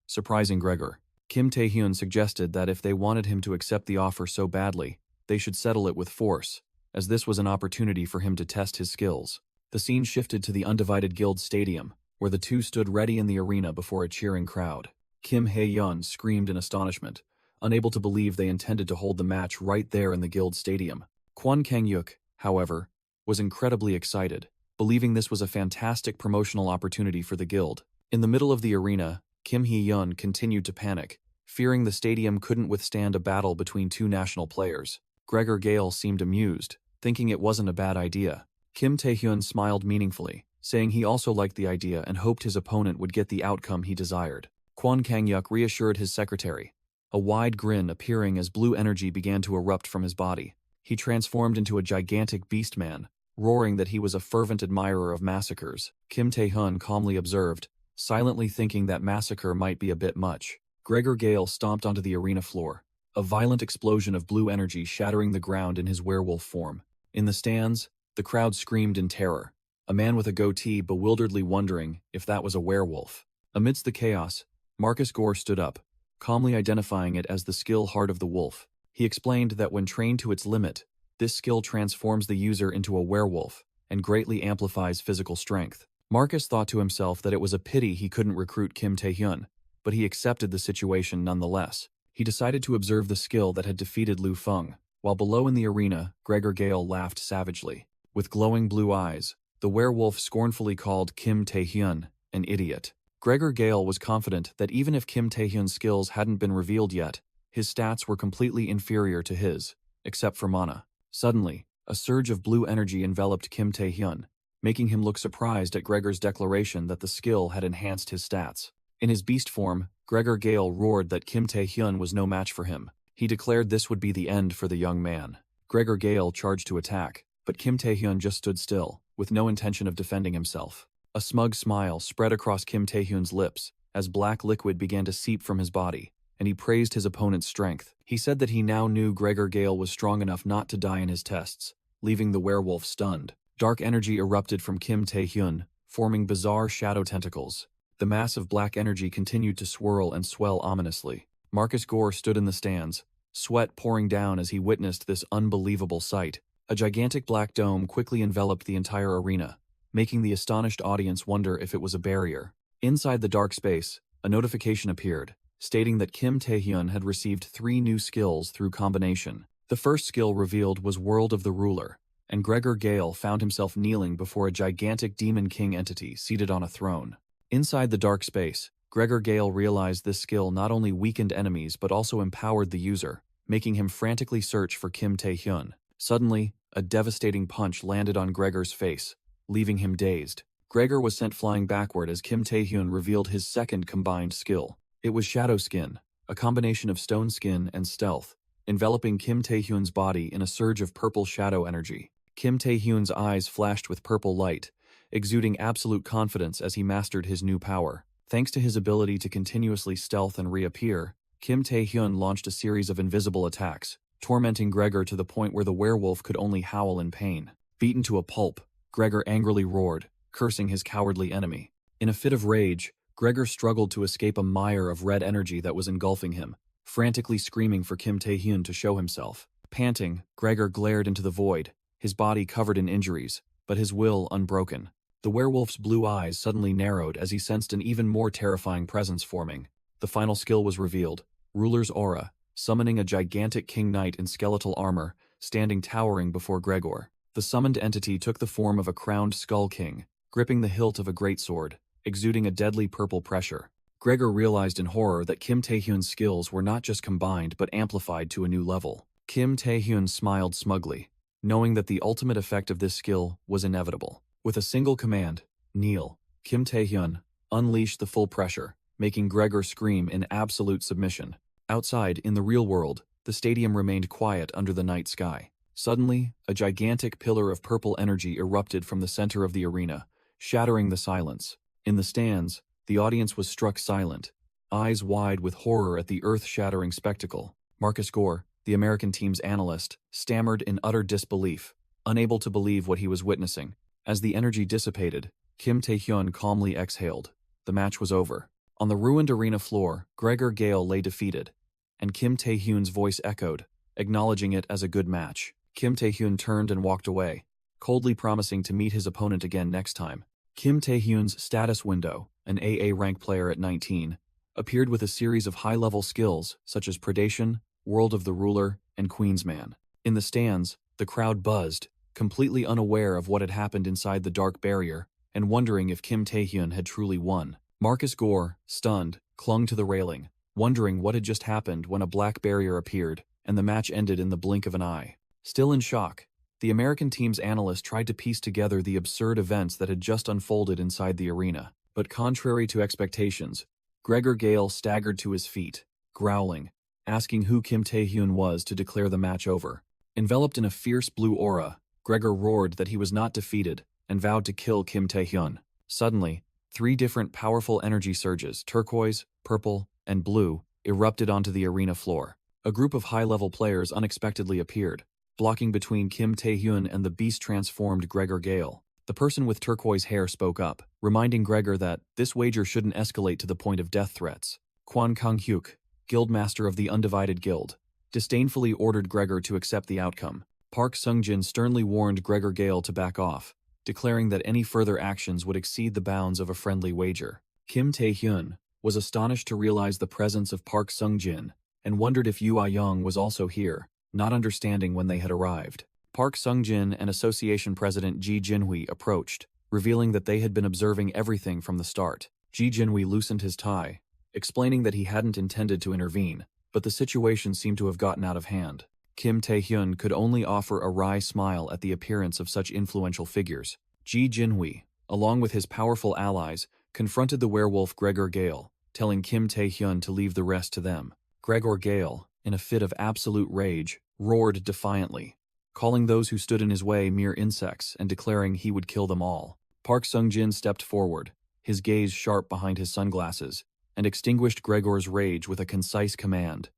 Surprising Gregor, Kim Tae-hyun suggested that if they wanted him to accept the offer so badly, they should settle it with force, as this was an opportunity for him to test his skills. The scene shifted to the Undivided Guild Stadium, where the two stood ready in the arena before a cheering crowd. Kim Hae-yeon screamed in astonishment, unable to believe they intended to hold the match right there in the Guild Stadium. Kwon Kang-yuk, however, was incredibly excited, believing this was a fantastic promotional opportunity for the guild. In the middle of the arena, Kim Hee-yeon continued to panic, fearing the stadium couldn't withstand a battle between two national players. Gregor Gale seemed amused, thinking it wasn't a bad idea. Kim Tae-hyun smiled meaningfully, saying he also liked the idea and hoped his opponent would get the outcome he desired. Kwon Kang-yuk reassured his secretary, a wide grin appearing as blue energy began to erupt from his body. He transformed into a gigantic beast man, roaring that he was a fervent admirer of massacres. Kim Tae-hyun calmly observed, silently thinking that massacre might be a bit much. Gregor Gale stomped onto the arena floor, a violent explosion of blue energy shattering the ground in his werewolf form. In the stands, the crowd screamed in terror, a man with a goatee bewilderedly wondering if that was a werewolf. Amidst the chaos, Marcus Gore stood up, calmly identifying it as the skill Heart of the Wolf. He explained that when trained to its limit, this skill transforms the user into a werewolf and greatly amplifies physical strength. Marcus thought to himself that it was a pity he couldn't recruit Kim Tae-hyun, but he accepted the situation nonetheless. He decided to observe the skill that had defeated Lu Feng. While below in the arena, Gregor Gale laughed savagely. With glowing blue eyes, the werewolf scornfully called Kim Tae-hyun an idiot. Gregor Gale was confident that even if Kim Tae-hyun's skills hadn't been revealed yet, his stats were completely inferior to his, except for mana. Suddenly, a surge of blue energy enveloped Kim Tae-hyun, making him look surprised at Gregor's declaration that the skill had enhanced his stats. In his beast form, Gregor Gale roared that Kim Tae-hyun was no match for him. He declared this would be the end for the young man. Gregor Gale charged to attack, but Kim Tae-hyun just stood still, with no intention of defending himself. A smug smile spread across Kim Tae-hyun's lips as black liquid began to seep from his body, and he praised his opponent's strength. He said that he now knew Gregor Gale was strong enough not to die in his tests, leaving the werewolf stunned. Dark energy erupted from Kim Tae-hyun, forming bizarre shadow tentacles. The mass of black energy continued to swirl and swell ominously. Marcus Gore stood in the stands, sweat pouring down as he witnessed this unbelievable sight. A gigantic black dome quickly enveloped the entire arena, making the astonished audience wonder if it was a barrier. Inside the dark space, a notification appeared, stating that Kim Tae-hyun had received 3 new skills through combination. The first skill revealed was World of the Ruler, and Gregor Gale found himself kneeling before a gigantic Demon King entity seated on a throne. Inside the dark space, Gregor Gale realized this skill not only weakened enemies but also empowered the user, making him frantically search for Kim Tae-hyun. Suddenly, a devastating punch landed on Gregor's face, leaving him dazed. Gregor was sent flying backward as Kim Tae-hyun revealed his second combined skill. It was Shadow Skin, a combination of stone skin and stealth, enveloping Kim Tae-hyun's body in a surge of purple shadow energy. Kim Tae-hyun's eyes flashed with purple light, exuding absolute confidence as he mastered his new power. Thanks to his ability to continuously stealth and reappear, Kim Tae-hyun launched a series of invisible attacks, tormenting Gregor to the point where the werewolf could only howl in pain. Beaten to a pulp, Gregor angrily roared, cursing his cowardly enemy. In a fit of rage, Gregor struggled to escape a mire of red energy that was engulfing him, frantically screaming for Kim Tae-hyun to show himself. Panting, Gregor glared into the void, his body covered in injuries, but his will unbroken. The werewolf's blue eyes suddenly narrowed as he sensed an even more terrifying presence forming. The final skill was revealed, Ruler's Aura, summoning a gigantic king knight in skeletal armor, standing towering before Gregor. The summoned entity took the form of a crowned skull king, gripping the hilt of a greatsword, exuding a deadly purple pressure. Gregor realized in horror that Kim Tae-hyun's skills were not just combined but amplified to a new level. Kim Tae-hyun smiled smugly, knowing that the ultimate effect of this skill was inevitable. With a single command, kneel, Kim Tae-hyun unleashed the full pressure, making Gregor scream in absolute submission. Outside, in the real world, the stadium remained quiet under the night sky. Suddenly, a gigantic pillar of purple energy erupted from the center of the arena, shattering the silence. In the stands, the audience was struck silent, eyes wide with horror at the earth-shattering spectacle. Marcus Gore, the American team's analyst, stammered in utter disbelief, unable to believe what he was witnessing. As the energy dissipated, Kim Tae-hyun calmly exhaled. The match was over. On the ruined arena floor, Gregor Gale lay defeated, and Kim Tae-hyun's voice echoed, acknowledging it as a good match. Kim Tae-hyun turned and walked away, coldly promising to meet his opponent again next time. Kim Tae-hyun's status window, an AA rank player at 19, appeared with a series of high-level skills such as Predation, World of the Ruler, and Queensman. In the stands, the crowd buzzed, completely unaware of what had happened inside the dark barrier, and wondering if Kim Tae-hyun had truly won. Marcus Gore, stunned, clung to the railing, wondering what had just happened when a black barrier appeared, and the match ended in the blink of an eye. Still in shock, the American team's analyst tried to piece together the absurd events that had just unfolded inside the arena. But contrary to expectations, Gregor Gale staggered to his feet, growling, asking who Kim Tae-hyun was to declare the match over. Enveloped in a fierce blue aura, Gregor roared that he was not defeated and vowed to kill Kim Tae-hyun. Suddenly, 3 different powerful energy surges, turquoise, purple, and blue, erupted onto the arena floor. A group of high-level players unexpectedly appeared, blocking between Kim Tae-hyun and the beast-transformed Gregor Gale. The person with turquoise hair spoke up, reminding Gregor that this wager shouldn't escalate to the point of death threats. Kwon Kang-hyuk, guildmaster of the Undivided Guild, disdainfully ordered Gregor to accept the outcome. Park Sung-jin sternly warned Gregor Gale to back off, declaring that any further actions would exceed the bounds of a friendly wager. Kim Tae-hyun was astonished to realize the presence of Park Sung-jin and wondered if Yoo Ah-young was also here, not understanding when they had arrived. Park Sung-jin and Association President Ji Jinhui approached, revealing that they had been observing everything from the start. Ji Jinhui loosened his tie, explaining that he hadn't intended to intervene, but the situation seemed to have gotten out of hand. Kim Tae-hyun could only offer a wry smile at the appearance of such influential figures. Ji Jinhui, along with his powerful allies, confronted the werewolf Gregor Gale, telling Kim Tae-hyun to leave the rest to them. Gregor Gale, in a fit of absolute rage, roared defiantly, calling those who stood in his way mere insects and declaring he would kill them all. Park Sung-jin stepped forward, his gaze sharp behind his sunglasses, and extinguished Gregor's rage with a concise command.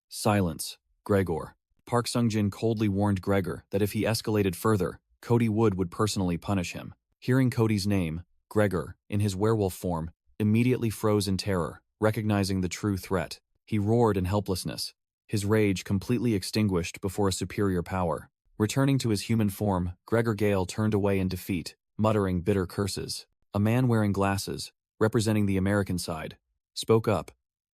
Silence, Gregor. Park Sung-jin coldly warned Gregor that if he escalated further, Cody Wood would personally punish him. Hearing Cody's name, Gregor, in his werewolf form, immediately froze in terror, recognizing the true threat. He roared in helplessness, his rage completely extinguished before a superior power. Returning to his human form, Gregor Gale turned away in defeat, muttering bitter curses. A man wearing glasses, representing the American side, spoke up,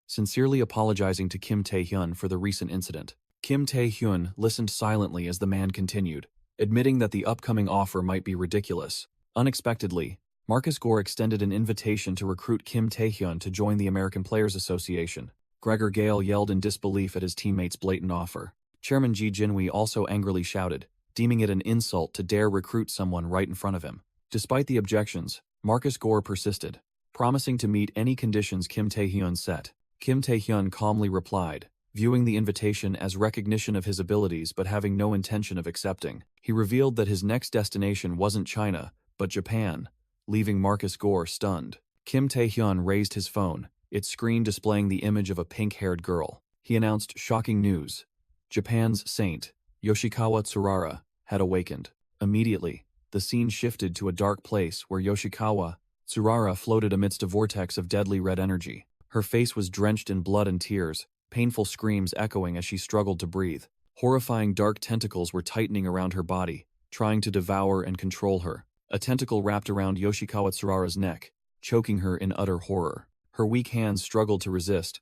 sincerely apologizing to Kim Tae-hyun for the recent incident. Kim Tae-hyun listened silently as the man continued, admitting that the upcoming offer might be ridiculous. Unexpectedly, Marcus Gore extended an invitation to recruit Kim Tae-hyun to join the American Players Association. Gregor Gale yelled in disbelief at his teammate's blatant offer. Chairman Ji Jinhui also angrily shouted, deeming it an insult to dare recruit someone right in front of him. Despite the objections, Marcus Gore persisted, promising to meet any conditions Kim Tae-hyun set. Kim Tae-hyun calmly replied, viewing the invitation as recognition of his abilities but having no intention of accepting. He revealed that his next destination wasn't China, but Japan, leaving Marcus Gore stunned. Kim Tae-hyun raised his phone, its screen displaying the image of a pink-haired girl. He announced shocking news. Japan's saint, Yoshikawa Tsurara, had awakened. Immediately, the scene shifted to a dark place where Yoshikawa Tsurara floated amidst a vortex of deadly red energy. Her face was drenched in blood and tears, painful screams echoing as she struggled to breathe. Horrifying dark tentacles were tightening around her body, trying to devour and control her. A tentacle wrapped around Yoshikawa Tsurara's neck, choking her in utter horror. Her weak hands struggled to resist,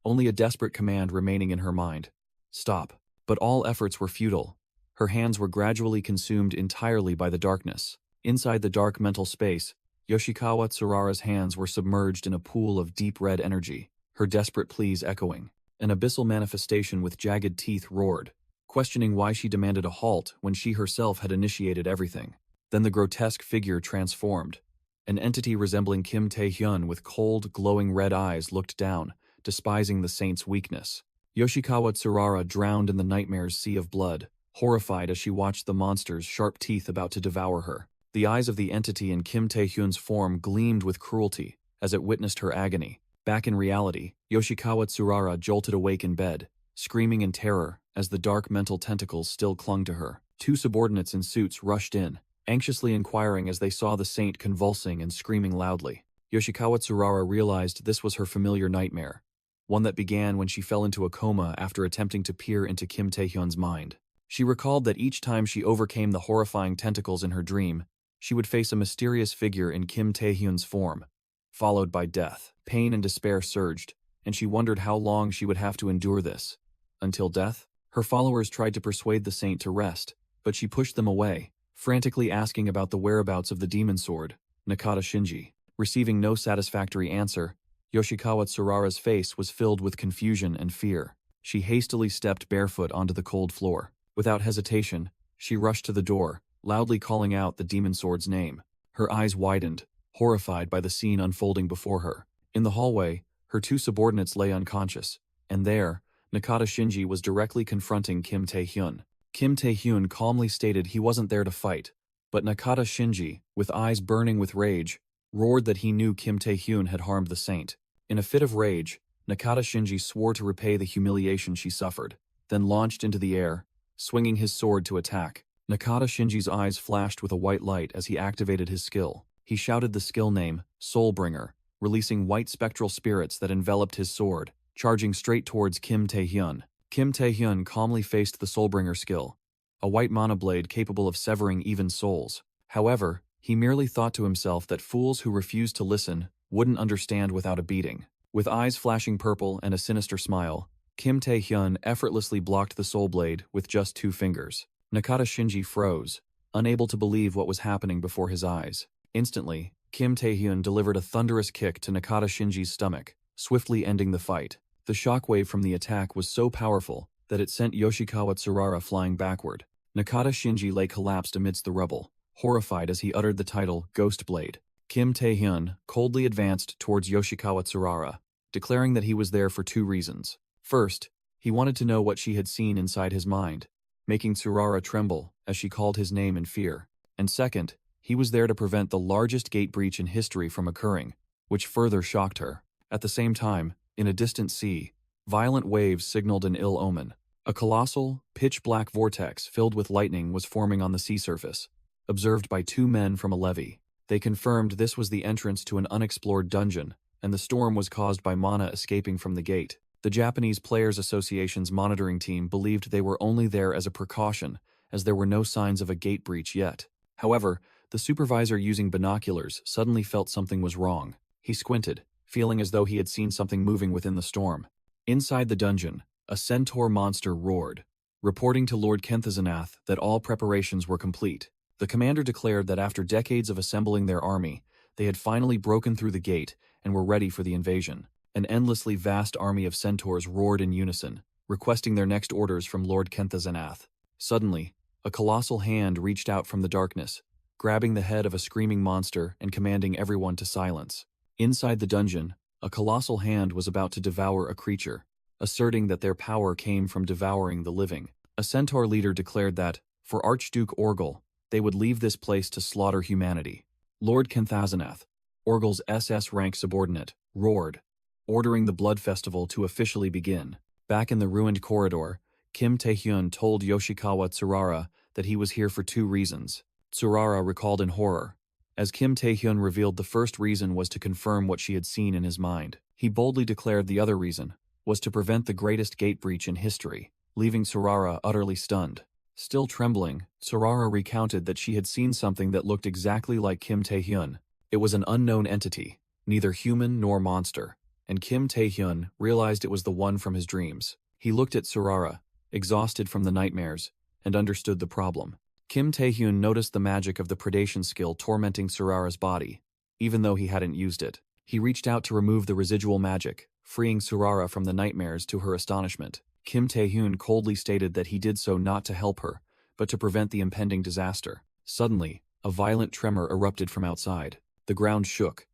only a desperate command remaining in her mind. Stop. But all efforts were futile. Her hands were gradually consumed entirely by the darkness. Inside the dark mental space, Yoshikawa Tsurara's hands were submerged in a pool of deep red energy, her desperate pleas echoing. An abyssal manifestation with jagged teeth roared, questioning why she demanded a halt when she herself had initiated everything. Then the grotesque figure transformed. An entity resembling Kim Tae-hyun with cold, glowing red eyes looked down, despising the saint's weakness. Yoshikawa Tsurara drowned in the nightmare's sea of blood, horrified as she watched the monster's sharp teeth about to devour her. The eyes of the entity in Kim Tae-hyun's form gleamed with cruelty as it witnessed her agony. Back in reality, Yoshikawa Tsurara jolted awake in bed, screaming in terror as the dark mental tentacles still clung to her. Two subordinates in suits rushed in, anxiously inquiring as they saw the saint convulsing and screaming loudly. Yoshikawa Tsurara realized this was her familiar nightmare, one that began when she fell into a coma after attempting to peer into Kim Tae-hyun's mind. She recalled that each time she overcame the horrifying tentacles in her dream, she would face a mysterious figure in Kim Tae-hyun's form, followed by death. Pain and despair surged, and she wondered how long she would have to endure this. Until death? Her followers tried to persuade the saint to rest, but she pushed them away, frantically asking about the whereabouts of the demon sword, Nakata Shinji. Receiving no satisfactory answer, Yoshikawa Tsurara's face was filled with confusion and fear. She hastily stepped barefoot onto the cold floor. Without hesitation, she rushed to the door, loudly calling out the demon sword's name. Her eyes widened, horrified by the scene unfolding before her. In the hallway, her two subordinates lay unconscious, and there, Nakata Shinji was directly confronting Kim Tae-hyun. Kim Tae-hyun calmly stated he wasn't there to fight, but Nakata Shinji, with eyes burning with rage, roared that he knew Kim Tae-hyun had harmed the saint. In a fit of rage, Nakata Shinji swore to repay the humiliation she suffered, then launched into the air, swinging his sword to attack. Nakata Shinji's eyes flashed with a white light as he activated his skill. He shouted the skill name, Soulbringer, releasing white spectral spirits that enveloped his sword, charging straight towards Kim Tae-hyun. Kim Tae-hyun calmly faced the Soulbringer skill, a white mana blade capable of severing even souls. However, he merely thought to himself that fools who refused to listen wouldn't understand without a beating. With eyes flashing purple and a sinister smile, Kim Tae-hyun effortlessly blocked the soul blade with just 2 fingers. Nakata Shinji froze, unable to believe what was happening before his eyes. Instantly, Kim Tae-hyun delivered a thunderous kick to Nakata Shinji's stomach, swiftly ending the fight. The shockwave from the attack was so powerful that it sent Yoshikawa Tsurara flying backward. Nakata Shinji lay collapsed amidst the rubble, horrified as he uttered the title Ghost Blade. Kim Tae-hyun coldly advanced towards Yoshikawa Tsurara, declaring that he was there for 2 reasons. First, he wanted to know what she had seen inside his mind, making Tsurara tremble as she called his name in fear. And second, he was there to prevent the largest gate breach in history from occurring, which further shocked her. At the same time, in a distant sea, violent waves signaled an ill omen. A colossal, pitch-black vortex filled with lightning was forming on the sea surface, observed by 2 men from a levee. They confirmed this was the entrance to an unexplored dungeon, and the storm was caused by mana escaping from the gate. The Japanese Players Association's monitoring team believed they were only there as a precaution, as there were no signs of a gate breach yet. However, the supervisor using binoculars suddenly felt something was wrong. He squinted, feeling as though he had seen something moving within the storm. Inside the dungeon, a centaur monster roared, reporting to Lord Kenthazanath that all preparations were complete. The commander declared that after decades of assembling their army, they had finally broken through the gate and were ready for the invasion. An endlessly vast army of centaurs roared in unison, requesting their next orders from Lord Kenthazanath. Suddenly, a colossal hand reached out from the darkness, grabbing the head of a screaming monster and commanding everyone to silence. Inside the dungeon, a colossal hand was about to devour a creature, asserting that their power came from devouring the living. A centaur leader declared that, for Archduke Orgel, they would leave this place to slaughter humanity. Lord Kenthazanath, Orgel's SS rank subordinate, roared, ordering the blood festival to officially begin. Back in the ruined corridor, Kim Tae-hyun told Yoshikawa Tsurara that he was here for 2 reasons. Tsurara recalled in horror, as Kim Tae-hyun revealed the first reason was to confirm what she had seen in his mind. He boldly declared the other reason was to prevent the greatest gate breach in history, leaving Tsurara utterly stunned. Still trembling, Tsurara recounted that she had seen something that looked exactly like Kim Tae-hyun. It was an unknown entity, neither human nor monster, and Kim Tae-hyun realized it was the one from his dreams. He looked at Tsurara, exhausted from the nightmares, and understood the problem. Kim Tae-hyun noticed the magic of the predation skill tormenting Tsurara's body, even though he hadn't used it. He reached out to remove the residual magic, freeing Tsurara from the nightmares to her astonishment. Kim Tae-hyun coldly stated that he did so not to help her, but to prevent the impending disaster. Suddenly, a violent tremor erupted from outside. The ground shook.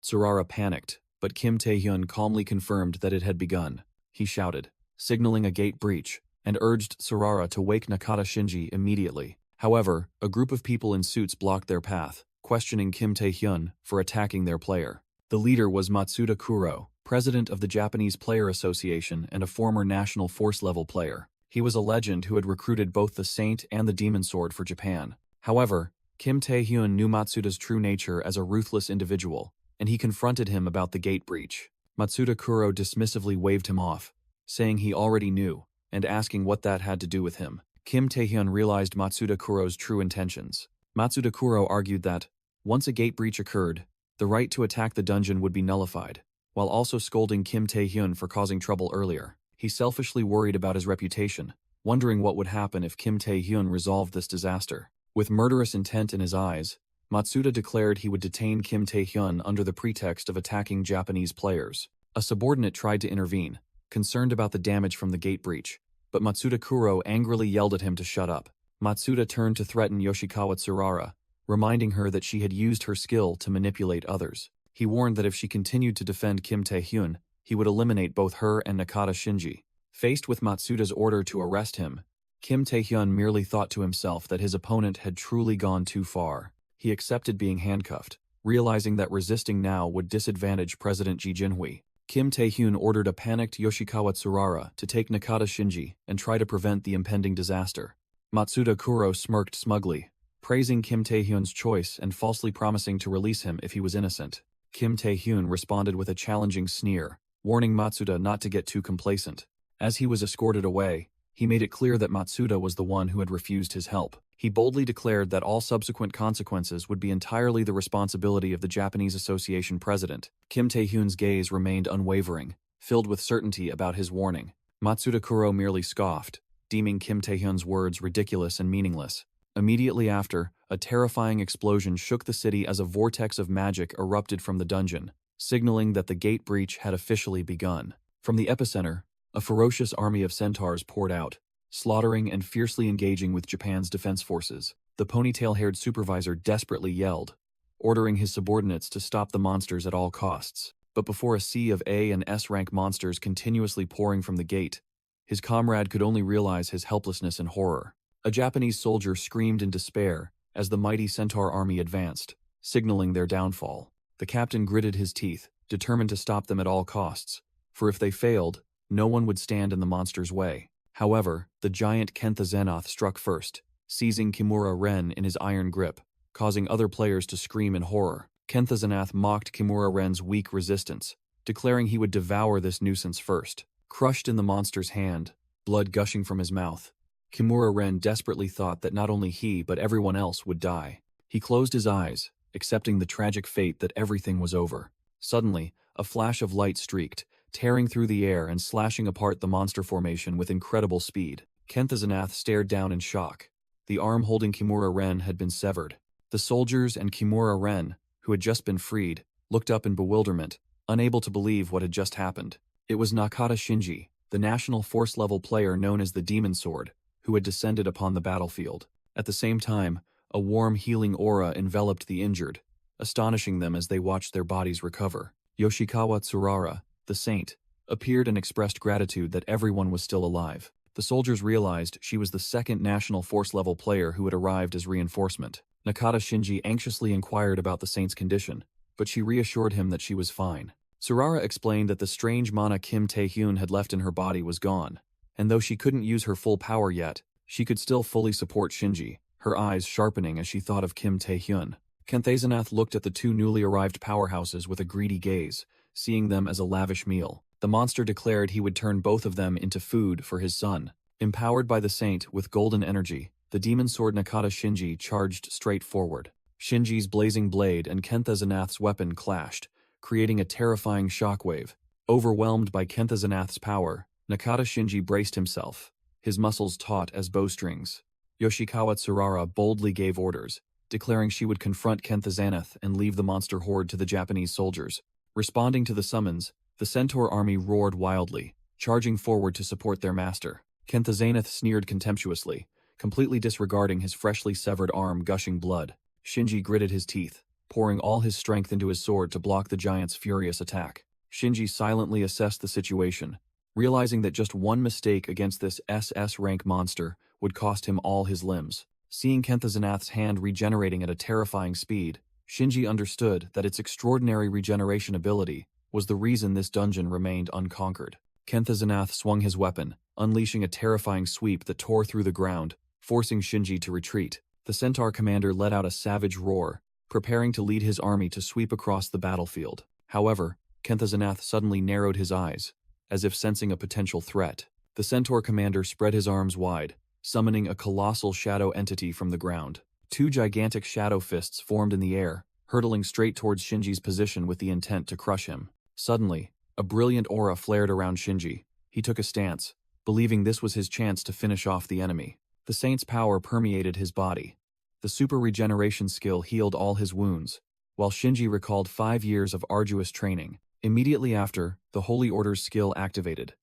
Tsurara panicked, but Kim Tae-hyun calmly confirmed that it had begun. He shouted, signaling a gate breach, and urged Tsurara to wake Nakata Shinji immediately. However, a group of people in suits blocked their path, questioning Kim Tae-hyun for attacking their player. The leader was Matsuda Kuro, president of the Japanese Player Association and a former National Force-level player. He was a legend who had recruited both the Saint and the Demon Sword for Japan. However, Kim Tae-hyun knew Matsuda's true nature as a ruthless individual, and he confronted him about the gate breach. Matsuda Kuro dismissively waved him off, saying he already knew, and asking what that had to do with him. Kim Tae-hyun realized Matsuda Kuro's true intentions. Matsuda Kuro argued that, once a gate breach occurred, the right to attack the dungeon would be nullified, while also scolding Kim Tae-hyun for causing trouble earlier. He selfishly worried about his reputation, wondering what would happen if Kim Tae-hyun resolved this disaster. With murderous intent in his eyes, Matsuda declared he would detain Kim Tae-hyun under the pretext of attacking Japanese players. A subordinate tried to intervene, concerned about the damage from the gate breach, but Matsuda Kuro angrily yelled at him to shut up. Matsuda turned to threaten Yoshikawa Tsurara, reminding her that she had used her skill to manipulate others. He warned that if she continued to defend Kim Tae-hyun, he would eliminate both her and Nakata Shinji. Faced with Matsuda's order to arrest him, Kim Tae-hyun merely thought to himself that his opponent had truly gone too far. He accepted being handcuffed, realizing that resisting now would disadvantage President Ji Jinhui. Kim Tae-hyun ordered a panicked Yoshikawa Tsurara to take Nakata Shinji and try to prevent the impending disaster. Matsuda Kuro smirked smugly, praising Kim Tae-hyun's choice and falsely promising to release him if he was innocent. Kim Tae-hyun responded with a challenging sneer, warning Matsuda not to get too complacent. As he was escorted away, he made it clear that Matsuda was the one who had refused his help. He boldly declared that all subsequent consequences would be entirely the responsibility of the Japanese Association president. Kim Tae-hyun's gaze remained unwavering, filled with certainty about his warning. Matsuda Kuro merely scoffed, deeming Kim Tae-hyun's words ridiculous and meaningless. Immediately after, a terrifying explosion shook the city as a vortex of magic erupted from the dungeon, signaling that the gate breach had officially begun. From the epicenter, a ferocious army of centaurs poured out, slaughtering and fiercely engaging with Japan's defense forces. The ponytail-haired supervisor desperately yelled, ordering his subordinates to stop the monsters at all costs. But before a sea of A and S-rank monsters continuously pouring from the gate, his comrade could only realize his helplessness and horror. A Japanese soldier screamed in despair as the mighty centaur army advanced, signaling their downfall. The captain gritted his teeth, determined to stop them at all costs, for if they failed, no one would stand in the monster's way. However, the giant Kentha Zenoth struck first, seizing Kimura Ren in his iron grip, causing other players to scream in horror. Kentha Zenoth mocked Kimura Ren's weak resistance, declaring he would devour this nuisance first. Crushed in the monster's hand, blood gushing from his mouth, Kimura Ren desperately thought that not only he but everyone else would die. He closed his eyes, accepting the tragic fate that everything was over. Suddenly, a flash of light streaked, tearing through the air and slashing apart the monster formation with incredible speed. Kentha Zenoth stared down in shock. The arm holding Kimura Ren had been severed. The soldiers and Kimura Ren, who had just been freed, looked up in bewilderment, unable to believe what had just happened. It was Nakata Shinji, the national force-level player known as the Demon Sword, who had descended upon the battlefield. At the same time, a warm healing aura enveloped the injured, astonishing them as they watched their bodies recover. Yoshikawa Tsurara, the saint, appeared and expressed gratitude that everyone was still alive. The soldiers realized she was the second national force-level player who had arrived as reinforcement. Nakata Shinji anxiously inquired about the saint's condition, but she reassured him that she was fine. Tsurara explained that the strange mana Kim Tae-hyun had left in her body was gone, and though she couldn't use her full power yet, she could still fully support Shinji, her eyes sharpening as she thought of Kim Tae-hyun. Kenthazanath looked at the two newly arrived powerhouses with a greedy gaze, seeing them as a lavish meal. The monster declared he would turn both of them into food for his son. Empowered by the saint with golden energy, the demon sword Nakata Shinji charged straight forward. Shinji's blazing blade and Kenthazanath's weapon clashed, creating a terrifying shockwave. Overwhelmed by Kenthazanath's power, Nakata Shinji braced himself, his muscles taut as bowstrings. Yoshikawa Tsurara boldly gave orders, declaring she would confront Kenthazanath and leave the monster horde to the Japanese soldiers. Responding to the summons, the Centaur army roared wildly, charging forward to support their master. Kenthazanath sneered contemptuously, completely disregarding his freshly severed arm gushing blood. Shinji gritted his teeth, pouring all his strength into his sword to block the giant's furious attack. Shinji silently assessed the situation, realizing that just one mistake against this SS rank monster would cost him all his limbs. Seeing Kenthazanath's hand regenerating at a terrifying speed, Shinji understood that its extraordinary regeneration ability was the reason this dungeon remained unconquered. Kenthazanath swung his weapon, unleashing a terrifying sweep that tore through the ground, forcing Shinji to retreat. The Centaur commander let out a savage roar, preparing to lead his army to sweep across the battlefield. However, Kenthazanath suddenly narrowed his eyes, as if sensing a potential threat. The Centaur commander spread his arms wide, summoning a colossal shadow entity from the ground. Two gigantic shadow fists formed in the air, hurtling straight towards Shinji's position with the intent to crush him. Suddenly, a brilliant aura flared around Shinji. He took a stance, believing this was his chance to finish off the enemy. The saint's power permeated his body. The super regeneration skill healed all his wounds, while Shinji recalled 5 years of arduous training. Immediately after, the Holy Order's skill activated,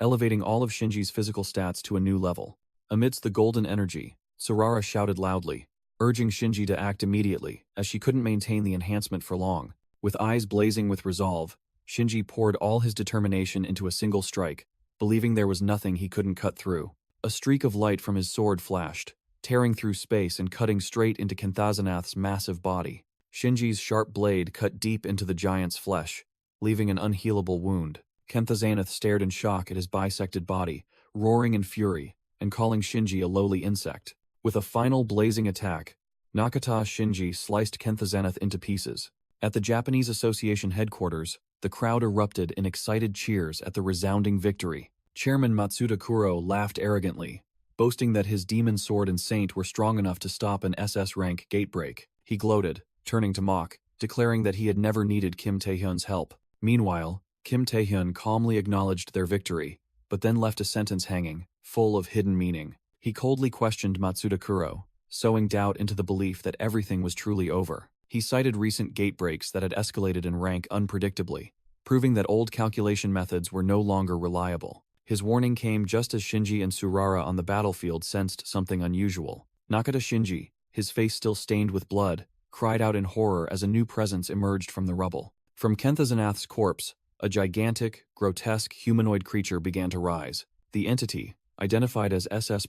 elevating all of Shinji's physical stats to a new level. Amidst the golden energy, Tsurara shouted loudly, urging Shinji to act immediately, as she couldn't maintain the enhancement for long. With eyes blazing with resolve, Shinji poured all his determination into a single strike, believing there was nothing he couldn't cut through. A streak of light from his sword flashed, tearing through space and cutting straight into Kenthazanath's massive body. Shinji's sharp blade cut deep into the giant's flesh, leaving an unhealable wound. Kenthazanath stared in shock at his bisected body, roaring in fury, and calling Shinji a lowly insect. With a final blazing attack, Nakata Shinji sliced Kenthazanath into pieces. At the Japanese Association headquarters, the crowd erupted in excited cheers at the resounding victory. Chairman Matsuda Kuro laughed arrogantly, boasting that his demon sword and saint were strong enough to stop an SS-rank gatebreak. He gloated, turning to Mach, declaring that he had never needed Kim Tae-hyun's help. Meanwhile, Kim Tae-hyun calmly acknowledged their victory, but then left a sentence hanging, full of hidden meaning. He coldly questioned Matsuda Kuro, sowing doubt into the belief that everything was truly over. He cited recent gatebreaks that had escalated in rank unpredictably, proving that old calculation methods were no longer reliable. His warning came just as Shinji and Tsurara on the battlefield sensed something unusual. Nakata Shinji, his face still stained with blood, cried out in horror as a new presence emerged from the rubble. From Kenthazanath's corpse, a gigantic, grotesque humanoid creature began to rise. The entity, identified as SS+,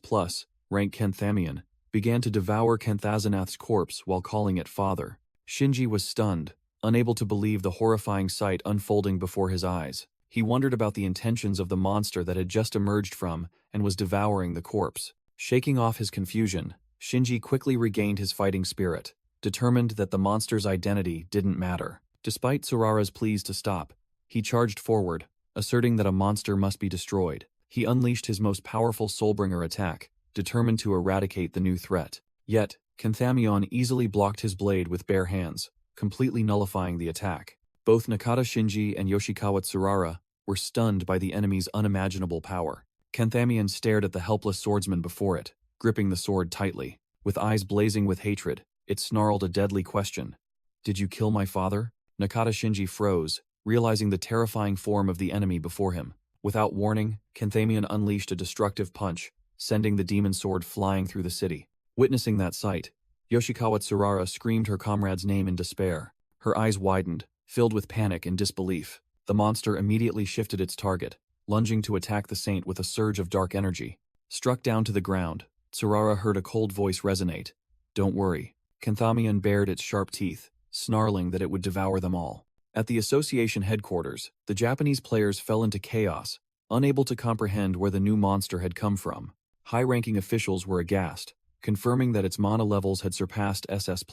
rank Kenthamion, began to devour Kenthazanath's corpse while calling it father. Shinji was stunned, unable to believe the horrifying sight unfolding before his eyes. He wondered about the intentions of the monster that had just emerged from and was devouring the corpse. Shaking off his confusion, Shinji quickly regained his fighting spirit, determined that the monster's identity didn't matter. Despite Tsurara's pleas to stop, he charged forward, asserting that a monster must be destroyed. He unleashed his most powerful Soulbringer attack, determined to eradicate the new threat. Yet, Kenthamion easily blocked his blade with bare hands, completely nullifying the attack. Both Nakata Shinji and Yoshikawa Tsurara were stunned by the enemy's unimaginable power. Kenthamion stared at the helpless swordsman before it, gripping the sword tightly. With eyes blazing with hatred, it snarled a deadly question. "Did you kill my father?" Nakata Shinji froze, realizing the terrifying form of the enemy before him. Without warning, Kenthamion unleashed a destructive punch, sending the demon sword flying through the city. Witnessing that sight, Yoshikawa Tsurara screamed her comrade's name in despair. Her eyes widened, filled with panic and disbelief. The monster immediately shifted its target, lunging to attack the saint with a surge of dark energy. Struck down to the ground, Tsurara heard a cold voice resonate. "Don't worry." Kenthamion bared its sharp teeth, snarling that it would devour them all. At the association headquarters, the Japanese players fell into chaos, unable to comprehend where the new monster had come from. High-ranking officials were aghast, confirming that its mana levels had surpassed SS+,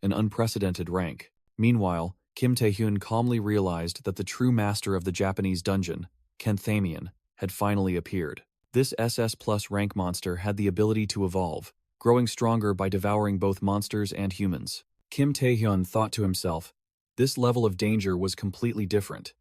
an unprecedented rank. Meanwhile, Kim Tae-hyun calmly realized that the true master of the Japanese dungeon, Kenthamion, had finally appeared. This SS+ rank monster had the ability to evolve, growing stronger by devouring both monsters and humans. Kim Tae-hyun thought to himself, this level of danger was completely different,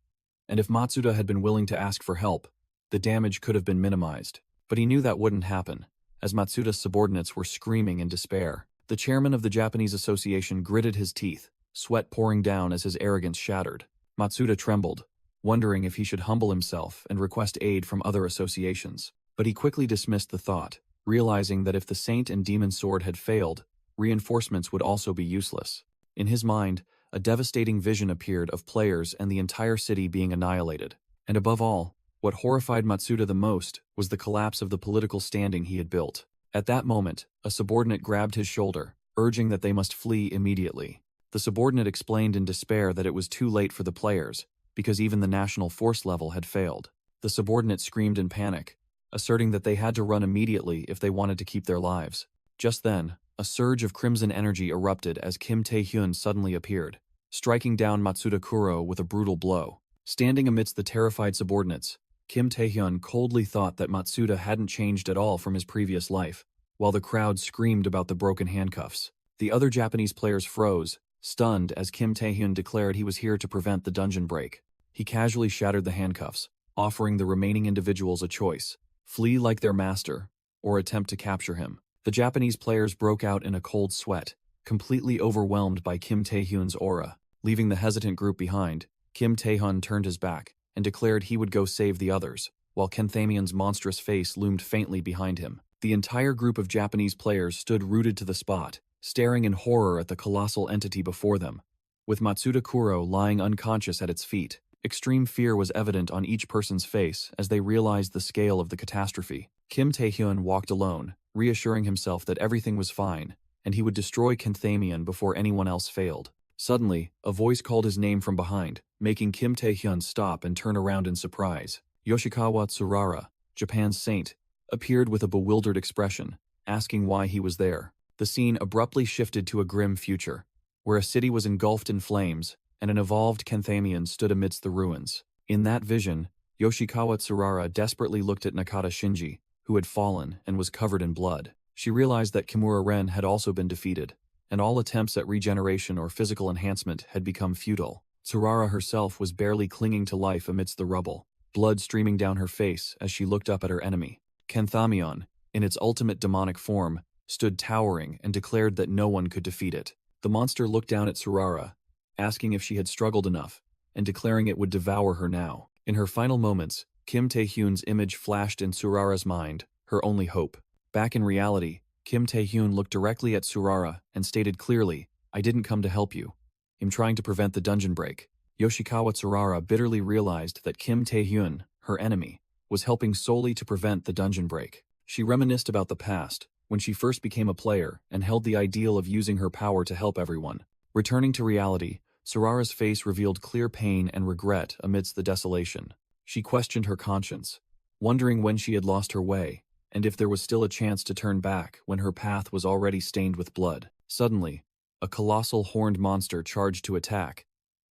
and if Matsuda had been willing to ask for help, the damage could have been minimized. But he knew that wouldn't happen, as Matsuda's subordinates were screaming in despair. The chairman of the Japanese Association gritted his teeth, sweat pouring down as his arrogance shattered. Matsuda trembled, wondering if he should humble himself and request aid from other associations. But he quickly dismissed the thought, realizing that if the Saint and Demon Sword had failed, reinforcements would also be useless. In his mind, a devastating vision appeared of players and the entire city being annihilated. And above all, what horrified Matsuda the most was the collapse of the political standing he had built. At that moment, a subordinate grabbed his shoulder, urging that they must flee immediately. The subordinate explained in despair that it was too late for the players, because even the national force level had failed. The subordinate screamed in panic, asserting that they had to run immediately if they wanted to keep their lives. Just then, a surge of crimson energy erupted as Kim Tae-hyun suddenly appeared, striking down Matsuda Kuro with a brutal blow. Standing amidst the terrified subordinates, Kim Tae-hyun coldly thought that Matsuda hadn't changed at all from his previous life, while the crowd screamed about the broken handcuffs. The other Japanese players froze, stunned as Kim Tae-hyun declared he was here to prevent the dungeon break. He casually shattered the handcuffs, offering the remaining individuals a choice: flee like their master, or attempt to capture him. The Japanese players broke out in a cold sweat, completely overwhelmed by Kim Tae-hyun's aura. Leaving the hesitant group behind, Kim Tae-hyun turned his back and declared he would go save the others, while Kenthamion's monstrous face loomed faintly behind him. The entire group of Japanese players stood rooted to the spot, staring in horror at the colossal entity before them, with Matsuda Kuro lying unconscious at its feet. Extreme fear was evident on each person's face as they realized the scale of the catastrophe. Kim Tae-hyun walked alone, reassuring himself that everything was fine, and he would destroy Kenthamion before anyone else failed. Suddenly, a voice called his name from behind, making Kim Tae-hyun stop and turn around in surprise. Yoshikawa Tsurara, Japan's saint, appeared with a bewildered expression, asking why he was there. The scene abruptly shifted to a grim future, where a city was engulfed in flames, and an evolved Kenthamion stood amidst the ruins. In that vision, Yoshikawa Tsurara desperately looked at Nakata Shinji, who had fallen and was covered in blood. She realized that Kimura Ren had also been defeated, and all attempts at regeneration or physical enhancement had become futile. Tsurara herself was barely clinging to life amidst the rubble, blood streaming down her face as she looked up at her enemy. Kenthamion, in its ultimate demonic form, stood towering and declared that no one could defeat it. The monster looked down at Tsurara, asking if she had struggled enough, and declaring it would devour her now. In her final moments, Kim Tae-hyun's image flashed in Tsurara's mind, her only hope. Back in reality, Kim Tae-hyun looked directly at Tsurara and stated clearly, "I didn't come to help you. I'm trying to prevent the dungeon break." Yoshikawa Tsurara bitterly realized that Kim Tae-hyun, her enemy, was helping solely to prevent the dungeon break. She reminisced about the past, when she first became a player and held the ideal of using her power to help everyone. Returning to reality, Tsurara's face revealed clear pain and regret amidst the desolation. She questioned her conscience, wondering when she had lost her way, and if there was still a chance to turn back when her path was already stained with blood. Suddenly, a colossal horned monster charged to attack,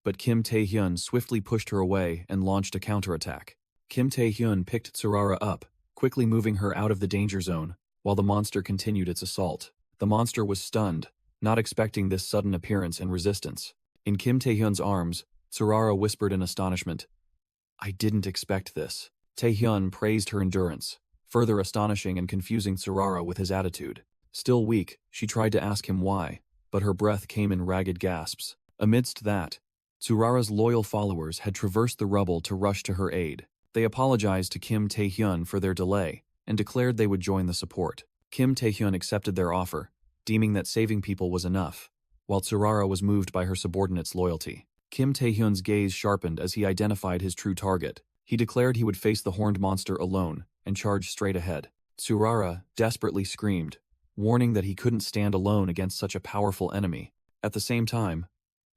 but Kim Tae-hyun swiftly pushed her away and launched a counterattack. Kim Tae-hyun picked Tsurara up, quickly moving her out of the danger zone, while the monster continued its assault. The monster was stunned, not expecting this sudden appearance and resistance. In Kim Tae-hyun's arms, Tsurara whispered in astonishment, "I didn't expect this." Tae-hyun praised her endurance, further astonishing and confusing Tsurara with his attitude. Still weak, she tried to ask him why, but her breath came in ragged gasps. Amidst that, Tsurara's loyal followers had traversed the rubble to rush to her aid. They apologized to Kim Tae-hyun for their delay and declared they would join the support. Kim Tae-hyun accepted their offer, deeming that saving people was enough, while Tsurara was moved by her subordinate's loyalty. Kim Tae-hyun's gaze sharpened as he identified his true target. He declared he would face the horned monster alone and charge straight ahead. Tsurara desperately screamed, warning that he couldn't stand alone against such a powerful enemy. At the same time,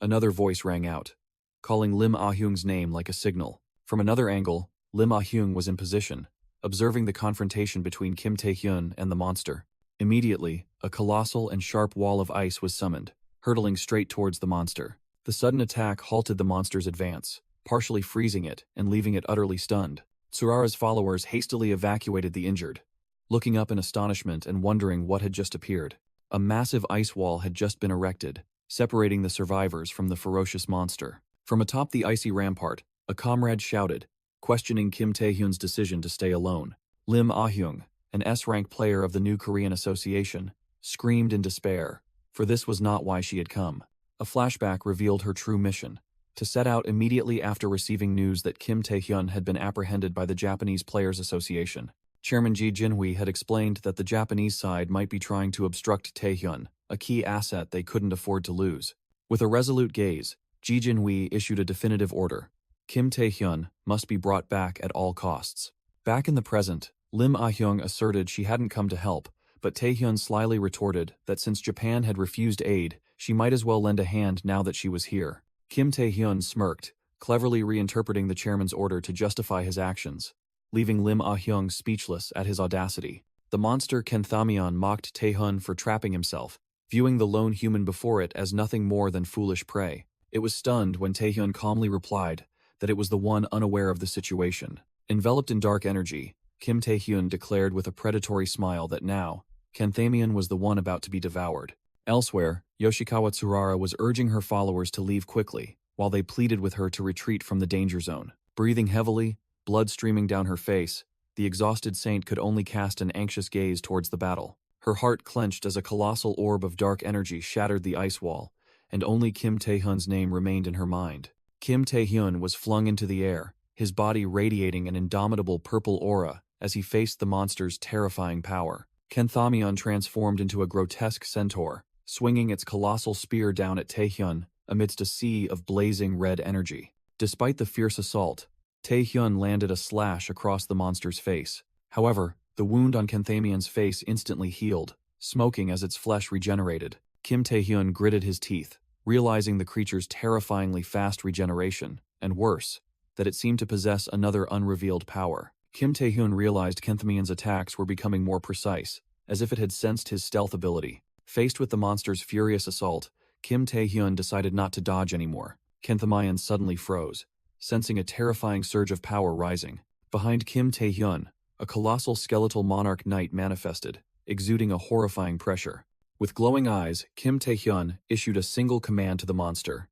another voice rang out, calling Lim Ah-hyung's name like a signal. From another angle, Lim Ah-hyung was in position, observing the confrontation between Kim Tae-hyun and the monster. Immediately, a colossal and sharp wall of ice was summoned, hurtling straight towards the monster. The sudden attack halted the monster's advance, partially freezing it and leaving it utterly stunned. Tsurara's followers hastily evacuated the injured, looking up in astonishment and wondering what had just appeared. A massive ice wall had just been erected, separating the survivors from the ferocious monster. From atop the icy rampart, a comrade shouted, questioning Kim Tae-hyun's decision to stay alone. Lim Ah-hyung, an S-rank player of the new Korean Association, screamed in despair, for this was not why she had come. A flashback revealed her true mission: to set out immediately after receiving news that Kim Tae-hyun had been apprehended by the Japanese Players Association. Chairman Ji Jinhui had explained that the Japanese side might be trying to obstruct Tae-hyun, a key asset they couldn't afford to lose. With a resolute gaze, Ji Jinhui issued a definitive order: Kim Tae-hyun must be brought back at all costs. Back in the present, Lim Ah-hyung asserted she hadn't come to help, but Tae-hyun slyly retorted that since Japan had refused aid, she might as well lend a hand now that she was here. Kim Tae-hyun smirked, cleverly reinterpreting the chairman's order to justify his actions, leaving Lim Ah-hyung speechless at his audacity. The monster Kenthamion mocked Tae-hyun for trapping himself, viewing the lone human before it as nothing more than foolish prey. It was stunned when Tae-hyun calmly replied that it was the one unaware of the situation. Enveloped in dark energy, Kim Tae-hyun declared with a predatory smile that now, Kenthamion was the one about to be devoured. Elsewhere, Yoshikawa Tsurara was urging her followers to leave quickly, while they pleaded with her to retreat from the danger zone. Breathing heavily, blood streaming down her face, the exhausted saint could only cast an anxious gaze towards the battle. Her heart clenched as a colossal orb of dark energy shattered the ice wall, and only Kim Tae-hyun's name remained in her mind. Kim Tae-hyun was flung into the air, his body radiating an indomitable purple aura as he faced the monster's terrifying power. Kenthamion transformed into a grotesque centaur, swinging its colossal spear down at Tae-hyun amidst a sea of blazing red energy. Despite the fierce assault, Tae-hyun landed a slash across the monster's face. However, the wound on Kenthamion's face instantly healed, smoking as its flesh regenerated. Kim Tae-hyun gritted his teeth, realizing the creature's terrifyingly fast regeneration, and worse, that it seemed to possess another unrevealed power. Kim Tae-hyun realized Kenthamion's attacks were becoming more precise, as if it had sensed his stealth ability. Faced with the monster's furious assault, Kim Tae-hyun decided not to dodge anymore. Kenthamion suddenly froze, sensing a terrifying surge of power rising. Behind Kim Tae-hyun, a colossal skeletal monarch knight manifested, exuding a horrifying pressure. With glowing eyes, Kim Tae-hyun issued a single command to the monster: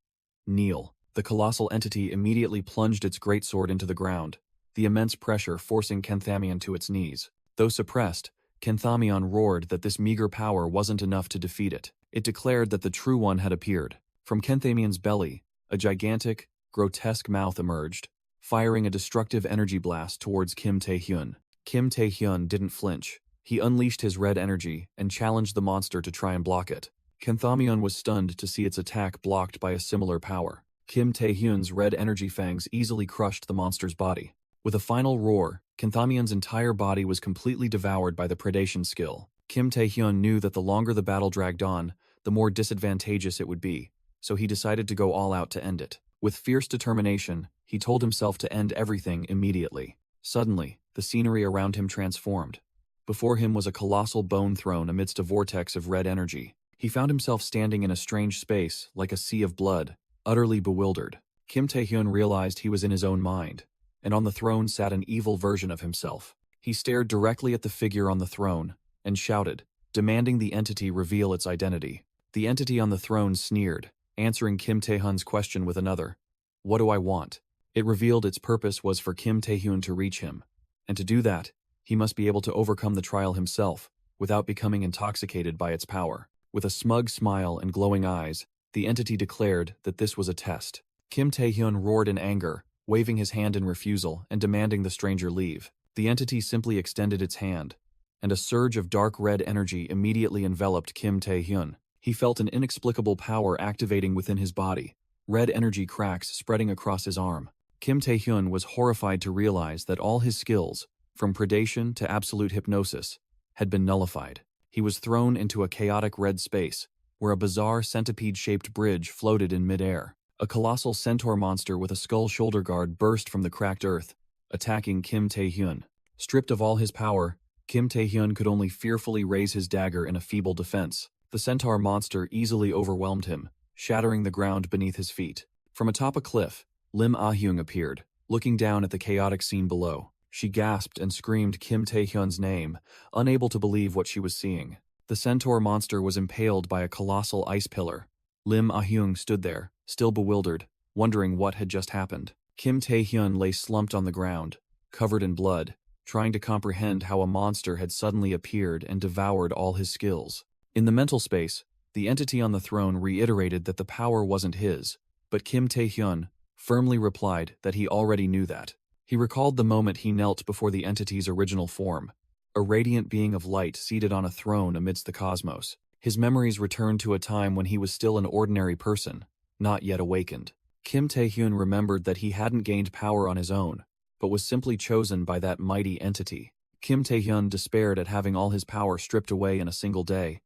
kneel. The colossal entity immediately plunged its greatsword into the ground, the immense pressure forcing Kenthamion to its knees. Though suppressed, Kenthamion roared that this meager power wasn't enough to defeat it. It declared that the true one had appeared. From Kenthamion's belly, a gigantic, grotesque mouth emerged, firing a destructive energy blast towards Kim Tae-hyun. Kim Tae-hyun didn't flinch. He unleashed his red energy and challenged the monster to try and block it. Kenthamion was stunned to see its attack blocked by a similar power. Kim Tae-hyun's red energy fangs easily crushed the monster's body. With a final roar, Kenthamion's entire body was completely devoured by the predation skill. Kim Tae-hyun knew that the longer the battle dragged on, the more disadvantageous it would be, so he decided to go all out to end it. With fierce determination, he told himself to end everything immediately. Suddenly, the scenery around him transformed. Before him was a colossal bone throne amidst a vortex of red energy. He found himself standing in a strange space, like a sea of blood, utterly bewildered. Kim Tae-hyun realized he was in his own mind, and on the throne sat an evil version of himself. He stared directly at the figure on the throne, and shouted, demanding the entity reveal its identity. The entity on the throne sneered, answering Kim Tae-hyun's question with another: "What do I want?" It revealed its purpose was for Kim Tae-hyun to reach him, and to do that, he must be able to overcome the trial himself, without becoming intoxicated by its power. With a smug smile and glowing eyes, the entity declared that this was a test. Kim Tae-hyun roared in anger, waving his hand in refusal and demanding the stranger leave. The entity simply extended its hand, and a surge of dark red energy immediately enveloped Kim Tae-hyun. He felt an inexplicable power activating within his body, red energy cracks spreading across his arm. Kim Tae-hyun was horrified to realize that all his skills, from predation to absolute hypnosis, had been nullified. He was thrown into a chaotic red space, where a bizarre centipede-shaped bridge floated in midair. A colossal centaur monster with a skull shoulder guard burst from the cracked earth, attacking Kim Tae-hyun. Stripped of all his power, Kim Tae-hyun could only fearfully raise his dagger in a feeble defense. The centaur monster easily overwhelmed him, shattering the ground beneath his feet. From atop a cliff, Lim Ah-hyung appeared, looking down at the chaotic scene below. She gasped and screamed Kim Tae-hyun's name, unable to believe what she was seeing. The centaur monster was impaled by a colossal ice pillar. Lim Ah-hyung stood there, still bewildered, wondering what had just happened. Kim Tae-hyun lay slumped on the ground, covered in blood, trying to comprehend how a monster had suddenly appeared and devoured all his skills. In the mental space, the entity on the throne reiterated that the power wasn't his, but Kim Tae-hyun firmly replied that he already knew that. He recalled the moment he knelt before the entity's original form, a radiant being of light seated on a throne amidst the cosmos. His memories returned to a time when he was still an ordinary person, not yet awakened. Kim Tae-hyun remembered that he hadn't gained power on his own, but was simply chosen by that mighty entity. Kim Tae-hyun despaired at having all his power stripped away in a single day,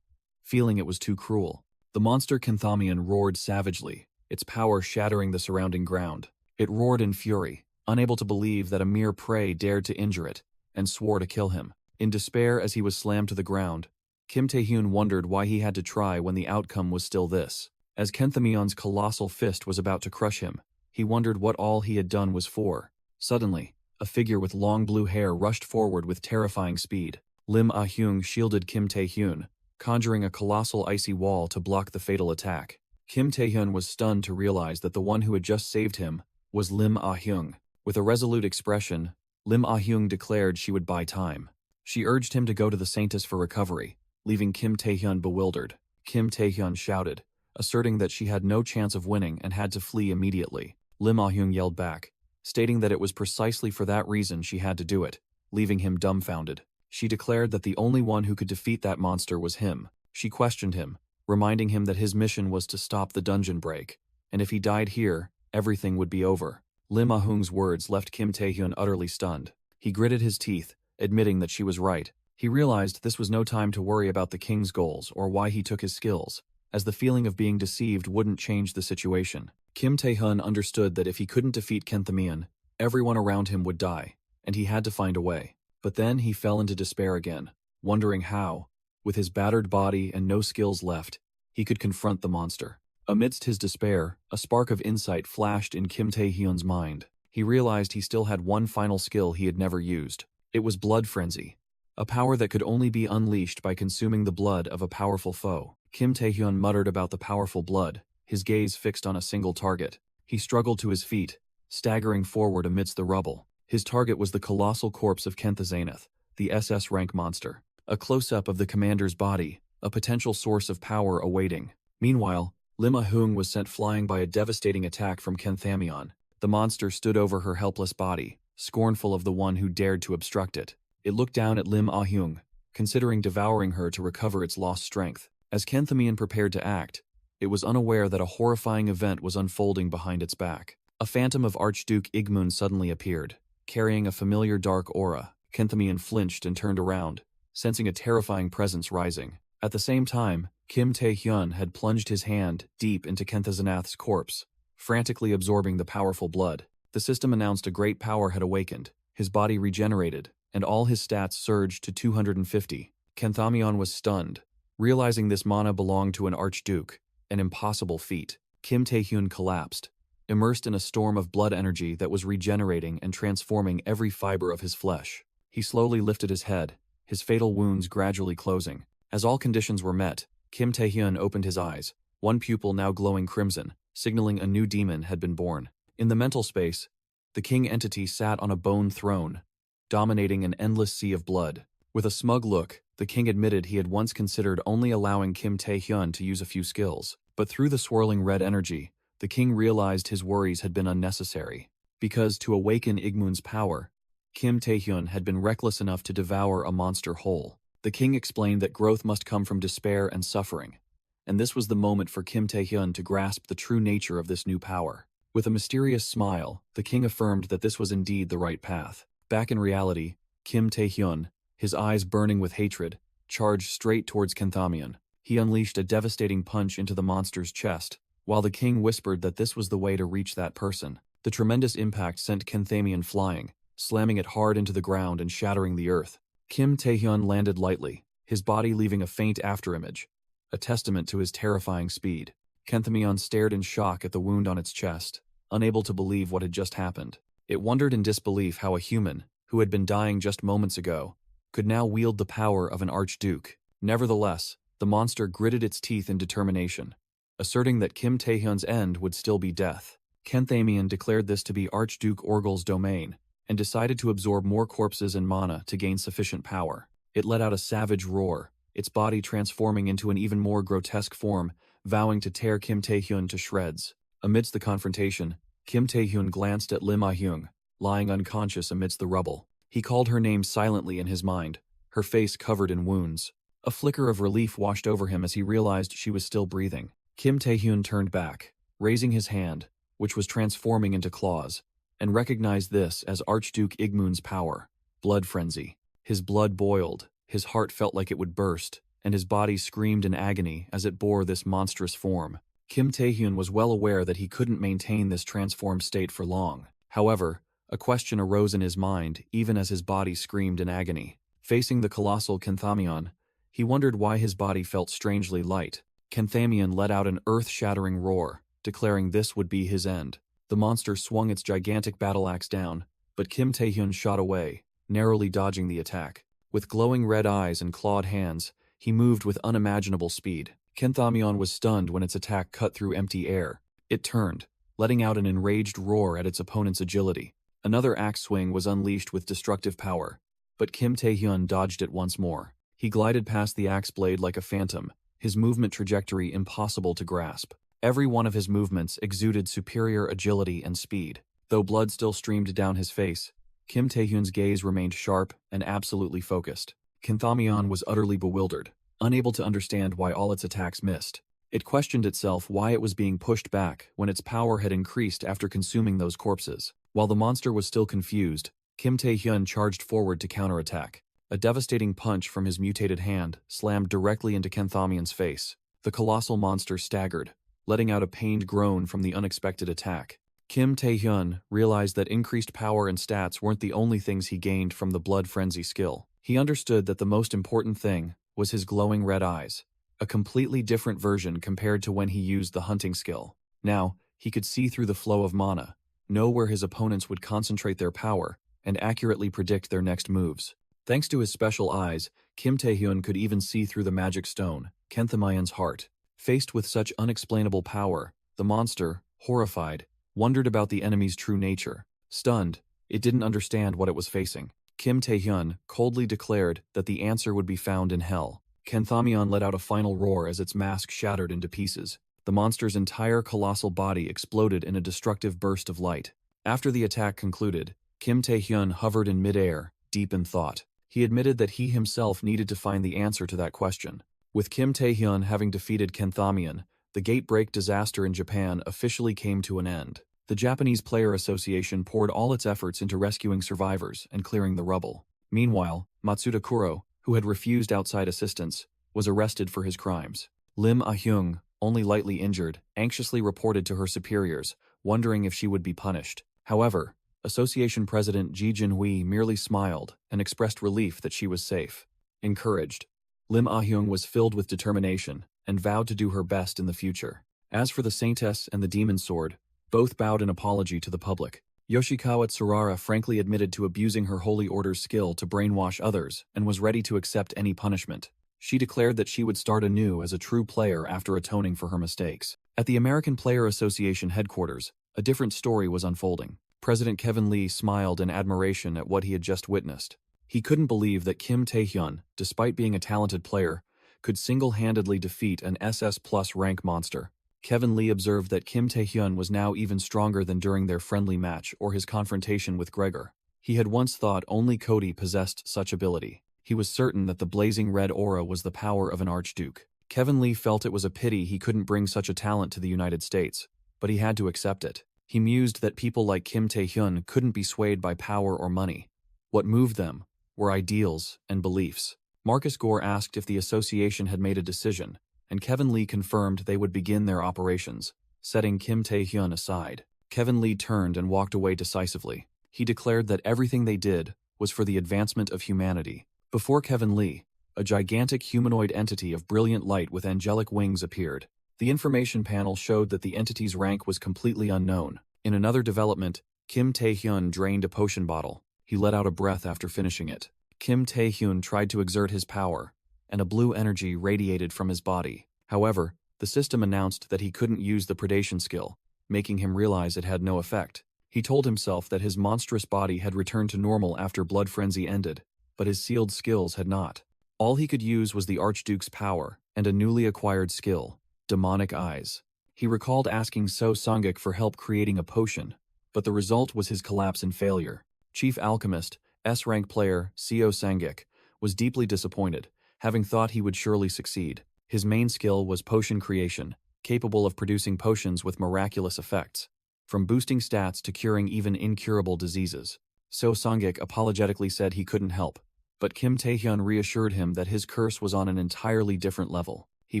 feeling it was too cruel. The monster Kenthamion roared savagely, its power shattering the surrounding ground. It roared in fury, unable to believe that a mere prey dared to injure it, and swore to kill him. In despair as he was slammed to the ground, Kim Tae-hyun wondered why he had to try when the outcome was still this. As Kenthamion's colossal fist was about to crush him, he wondered what all he had done was for. Suddenly, a figure with long blue hair rushed forward with terrifying speed. Lim Ah-hyung shielded Kim Tae-hyun, conjuring a colossal icy wall to block the fatal attack. Kim Tae-hyun was stunned to realize that the one who had just saved him was Lim Ah-hyung. With a resolute expression, Lim Ah-hyung declared she would buy time. She urged him to go to the Saintess for recovery, leaving Kim Tae-hyun bewildered. Kim Tae-hyun shouted, asserting that she had no chance of winning and had to flee immediately. Lim Ah-hyung yelled back, stating that it was precisely for that reason she had to do it, leaving him dumbfounded. She declared that the only one who could defeat that monster was him. She questioned him, reminding him that his mission was to stop the dungeon break, and if he died here, everything would be over. Lim Ah-hyung's words left Kim Tae-hyun utterly stunned. He gritted his teeth, admitting that she was right. He realized this was no time to worry about the king's goals or why he took his skills, as the feeling of being deceived wouldn't change the situation. Kim Tae-hyun understood that if he couldn't defeat Kenthamion, everyone around him would die, and he had to find a way. But then he fell into despair again, wondering how, with his battered body and no skills left, he could confront the monster. Amidst his despair, a spark of insight flashed in Kim Tae-hyun's mind. He realized he still had one final skill he had never used. It was Blood Frenzy, a power that could only be unleashed by consuming the blood of a powerful foe. Kim Tae-hyun muttered about the powerful blood, his gaze fixed on a single target. He struggled to his feet, staggering forward amidst the rubble. His target was the colossal corpse of Kenthazanath, the SS rank monster. A close-up of the commander's body, a potential source of power awaiting. Meanwhile, Lim Ah-hyung was sent flying by a devastating attack from Kenthamion. The monster stood over her helpless body, scornful of the one who dared to obstruct it. It looked down at Lim Ah-hyung, considering devouring her to recover its lost strength. As Kenthamion prepared to act, it was unaware that a horrifying event was unfolding behind its back. A phantom of Archduke Igmun suddenly appeared, carrying a familiar dark aura. Kenthamion flinched and turned around, sensing a terrifying presence rising. At the same time, Kim Tae-hyun had plunged his hand deep into Kenthazanath's corpse, frantically absorbing the powerful blood. The system announced a great power had awakened. His body regenerated, and all his stats surged to 250. Kenthamion was stunned, realizing this mana belonged to an archduke, an impossible feat. Kim Tae-hyun collapsed, immersed in a storm of blood energy that was regenerating and transforming every fiber of his flesh. He slowly lifted his head, his fatal wounds gradually closing. As all conditions were met, Kim Tae-hyun opened his eyes, one pupil now glowing crimson, signaling a new demon had been born. In the mental space, the king entity sat on a bone throne, dominating an endless sea of blood. With a smug look, the king admitted he had once considered only allowing Kim Tae-hyun to use a few skills. But through the swirling red energy, the king realized his worries had been unnecessary. Because to awaken Igmun's power, Kim Tae-hyun had been reckless enough to devour a monster whole. The king explained that growth must come from despair and suffering, and this was the moment for Kim Tae-hyun to grasp the true nature of this new power. With a mysterious smile, the king affirmed that this was indeed the right path. Back in reality, Kim Tae-hyun, his eyes burning with hatred, charged straight towards Kenthamion. He unleashed a devastating punch into the monster's chest, while the king whispered that this was the way to reach that person. The tremendous impact sent Kenthamion flying, slamming it hard into the ground and shattering the earth. Kim Taehyun landed lightly, his body leaving a faint afterimage, a testament to his terrifying speed. Kenthamion stared in shock at the wound on its chest, unable to believe what had just happened. It wondered in disbelief how a human, who had been dying just moments ago, could now wield the power of an archduke. Nevertheless, the monster gritted its teeth in determination, asserting that Kim Taehyun's end would still be death. Kenthamion declared this to be Archduke Orgel's domain, and decided to absorb more corpses and mana to gain sufficient power. It let out a savage roar, its body transforming into an even more grotesque form, vowing to tear Kim Taehyun to shreds. Amidst the confrontation, Kim Taehyun glanced at Lim Ah-hyung, lying unconscious amidst the rubble. He called her name silently in his mind, her face covered in wounds. A flicker of relief washed over him as he realized she was still breathing. Kim Taehyun turned back, raising his hand, which was transforming into claws, and recognized this as Archduke Igmun's power. Blood frenzy. His blood boiled, his heart felt like it would burst, and his body screamed in agony as it bore this monstrous form. Kim Taehyun was well aware that he couldn't maintain this transformed state for long. However, a question arose in his mind even as his body screamed in agony. Facing the colossal Kenthamion, he wondered why his body felt strangely light. Kenthamion let out an earth-shattering roar, declaring this would be his end. The monster swung its gigantic battle axe down, but Kim Taehyun shot away, narrowly dodging the attack. With glowing red eyes and clawed hands, he moved with unimaginable speed. Kenthamion was stunned when its attack cut through empty air. It turned, letting out an enraged roar at its opponent's agility. Another axe swing was unleashed with destructive power, but Kim Taehyun dodged it once more. He glided past the axe blade like a phantom, his movement trajectory impossible to grasp. Every one of his movements exuded superior agility and speed. Though blood still streamed down his face, Kim Taehyun's gaze remained sharp and absolutely focused. Kenthamion was utterly bewildered, unable to understand why all its attacks missed. It questioned itself why it was being pushed back when its power had increased after consuming those corpses. While the monster was still confused, Kim Taehyun charged forward to counterattack. A devastating punch from his mutated hand slammed directly into Kenthamion's face. The colossal monster staggered, letting out a pained groan from the unexpected attack. Kim Taehyun realized that increased power and stats weren't the only things he gained from the blood frenzy skill. He understood that the most important thing was his glowing red eyes, a completely different version compared to when he used the hunting skill. Now, he could see through the flow of mana, know where his opponents would concentrate their power, and accurately predict their next moves. Thanks to his special eyes, Kim Taehyun could even see through the magic stone, Kenthamion's heart. Faced with such unexplainable power, the monster, horrified, wondered about the enemy's true nature. Stunned, it didn't understand what it was facing. Kim Taehyun coldly declared that the answer would be found in hell. Kenthamion let out a final roar as its mask shattered into pieces. The monster's entire colossal body exploded in a destructive burst of light. After the attack concluded, Kim Taehyun hovered in midair, deep in thought. He admitted that he himself needed to find the answer to that question. With Kim Taehyun having defeated Kenthamion, the gate break disaster in Japan officially came to an end. The Japanese Player Association poured all its efforts into rescuing survivors and clearing the rubble. Meanwhile, Matsuda Kuro, who had refused outside assistance, was arrested for his crimes. Lim Ah-hyung, only lightly injured, anxiously reported to her superiors, wondering if she would be punished. However, Association President Ji Jinhui merely smiled and expressed relief that she was safe. Encouraged, Lim Ah-hyung was filled with determination and vowed to do her best in the future. As for the Saintess and the Demon Sword, both bowed in apology to the public. Yoshikawa Tsurara frankly admitted to abusing her Holy Order's skill to brainwash others and was ready to accept any punishment. She declared that she would start anew as a true player after atoning for her mistakes. At the American Player Association headquarters, a different story was unfolding. President Kevin Lee smiled in admiration at what he had just witnessed. He couldn't believe that Kim Taehyun, despite being a talented player, could single-handedly defeat an SS+ rank monster. Kevin Lee observed that Kim Taehyun was now even stronger than during their friendly match or his confrontation with Gregor. He had once thought only Cody possessed such ability. He was certain that the blazing red aura was the power of an archduke. Kevin Lee felt it was a pity he couldn't bring such a talent to the United States, but he had to accept it. He mused that people like Kim Taehyun couldn't be swayed by power or money. What moved them were ideals and beliefs. Marcus Gore asked if the association had made a decision, and Kevin Lee confirmed they would begin their operations, setting Kim Taehyun aside. Kevin Lee turned and walked away decisively. He declared that everything they did was for the advancement of humanity. Before Kevin Lee, a gigantic humanoid entity of brilliant light with angelic wings appeared. The information panel showed that the entity's rank was completely unknown. In another development, Kim Tae-hyun drained a potion bottle. He let out a breath after finishing it. Kim Tae-hyun tried to exert his power, and a blue energy radiated from his body. However, the system announced that he couldn't use the predation skill, making him realize it had no effect. He told himself that his monstrous body had returned to normal after Blood Frenzy ended, but his sealed skills had not. All he could use was the Archduke's power and a newly acquired skill, Demonic Eyes. He recalled asking So Sungik for help creating a potion, but the result was his collapse and failure. Chief Alchemist, S-rank player Seo Sangik, was deeply disappointed, having thought he would surely succeed. His main skill was potion creation, capable of producing potions with miraculous effects, from boosting stats to curing even incurable diseases. So Sangik apologetically said he couldn't help, but Kim Tae-hyun reassured him that his curse was on an entirely different level. He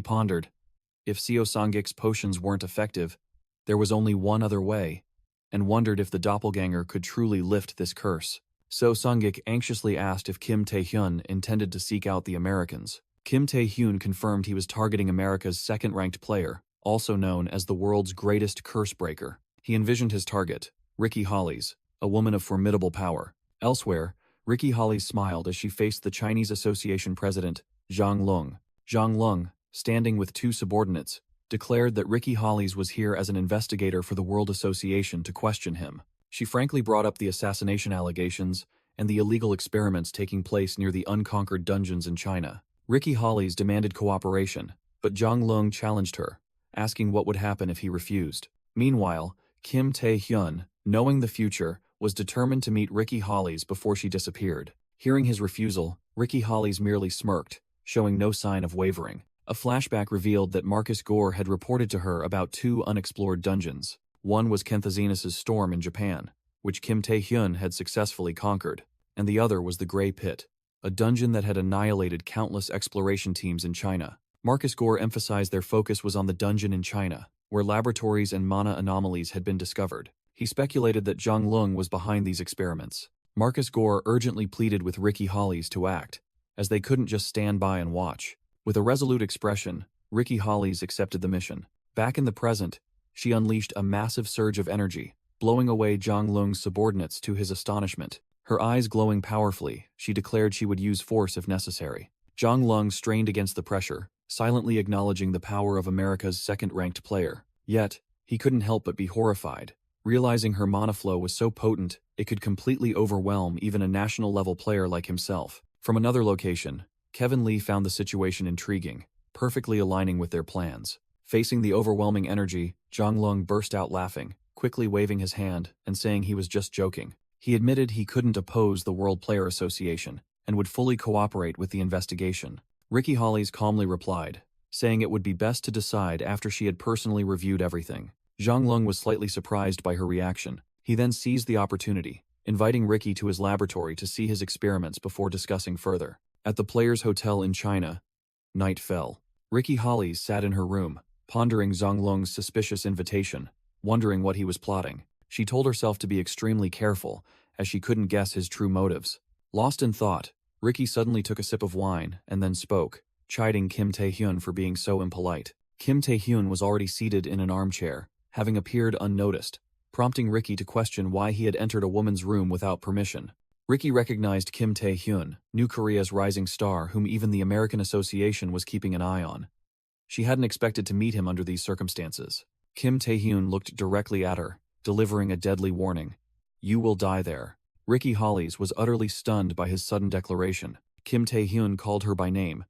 pondered, if Seo Sangik's potions weren't effective, there was only one other way, and wondered if the doppelganger could truly lift this curse. So Sungik anxiously asked if Kim Tae-hyun intended to seek out the Americans. Kim Tae-hyun confirmed he was targeting America's second-ranked player, also known as the world's greatest curse breaker. He envisioned his target, Ricky Hollies, a woman of formidable power. Elsewhere, Ricky Hollies smiled as she faced the Chinese Association president, Zhang Lung. Zhang Lung, standing with two subordinates, declared that Ricky Hollies was here as an investigator for the World Association to question him. She frankly brought up the assassination allegations and the illegal experiments taking place near the unconquered dungeons in China. Ricky Hollies demanded cooperation, but Zhang Lung challenged her, asking what would happen if he refused. Meanwhile, Kim Tae-hyun, knowing the future, was determined to meet Ricky Hollies before she disappeared. Hearing his refusal, Ricky Hollies merely smirked, showing no sign of wavering. A flashback revealed that Marcus Gore had reported to her about two unexplored dungeons. One was Kenthazines' Storm in Japan, which Kim Tae-hyun had successfully conquered, and the other was the Grey Pit, a dungeon that had annihilated countless exploration teams in China. Marcus Gore emphasized their focus was on the dungeon in China, where laboratories and mana anomalies had been discovered. He speculated that Zhang Lung was behind these experiments. Marcus Gore urgently pleaded with Ricky Hollies to act, as they couldn't just stand by and watch. With a resolute expression, Ricky Hollies accepted the mission. Back in the present, she unleashed a massive surge of energy, blowing away Zhang Lung's subordinates to his astonishment. Her eyes glowing powerfully, she declared she would use force if necessary. Zhang Lung strained against the pressure, silently acknowledging the power of America's second-ranked player. Yet, he couldn't help but be horrified, realizing her mana flow was so potent it could completely overwhelm even a national-level player like himself. From another location, Kevin Lee found the situation intriguing, perfectly aligning with their plans. Facing the overwhelming energy, Zhang Lung burst out laughing, quickly waving his hand and saying he was just joking. He admitted he couldn't oppose the World Player Association and would fully cooperate with the investigation. Ricky Hollies calmly replied, saying it would be best to decide after she had personally reviewed everything. Zhang Lung was slightly surprised by her reaction. He then seized the opportunity, inviting Ricky to his laboratory to see his experiments before discussing further. At the players' hotel in China, night fell. Ricky Hollies sat in her room, pondering Zhang Lung's suspicious invitation, wondering what he was plotting. She told herself to be extremely careful, as she couldn't guess his true motives. Lost in thought, Ricky suddenly took a sip of wine and then spoke, chiding Kim Tae-hyun for being so impolite. Kim Tae-hyun was already seated in an armchair, having appeared unnoticed, prompting Ricky to question why he had entered a woman's room without permission. Ricky recognized Kim Tae-hyun, New Korea's rising star whom even the American Association was keeping an eye on. She hadn't expected to meet him under these circumstances. Kim Tae-hyun looked directly at her, delivering a deadly warning. "You will die there." Ricky Hollies was utterly stunned by his sudden declaration. Kim Tae-hyun called her by name,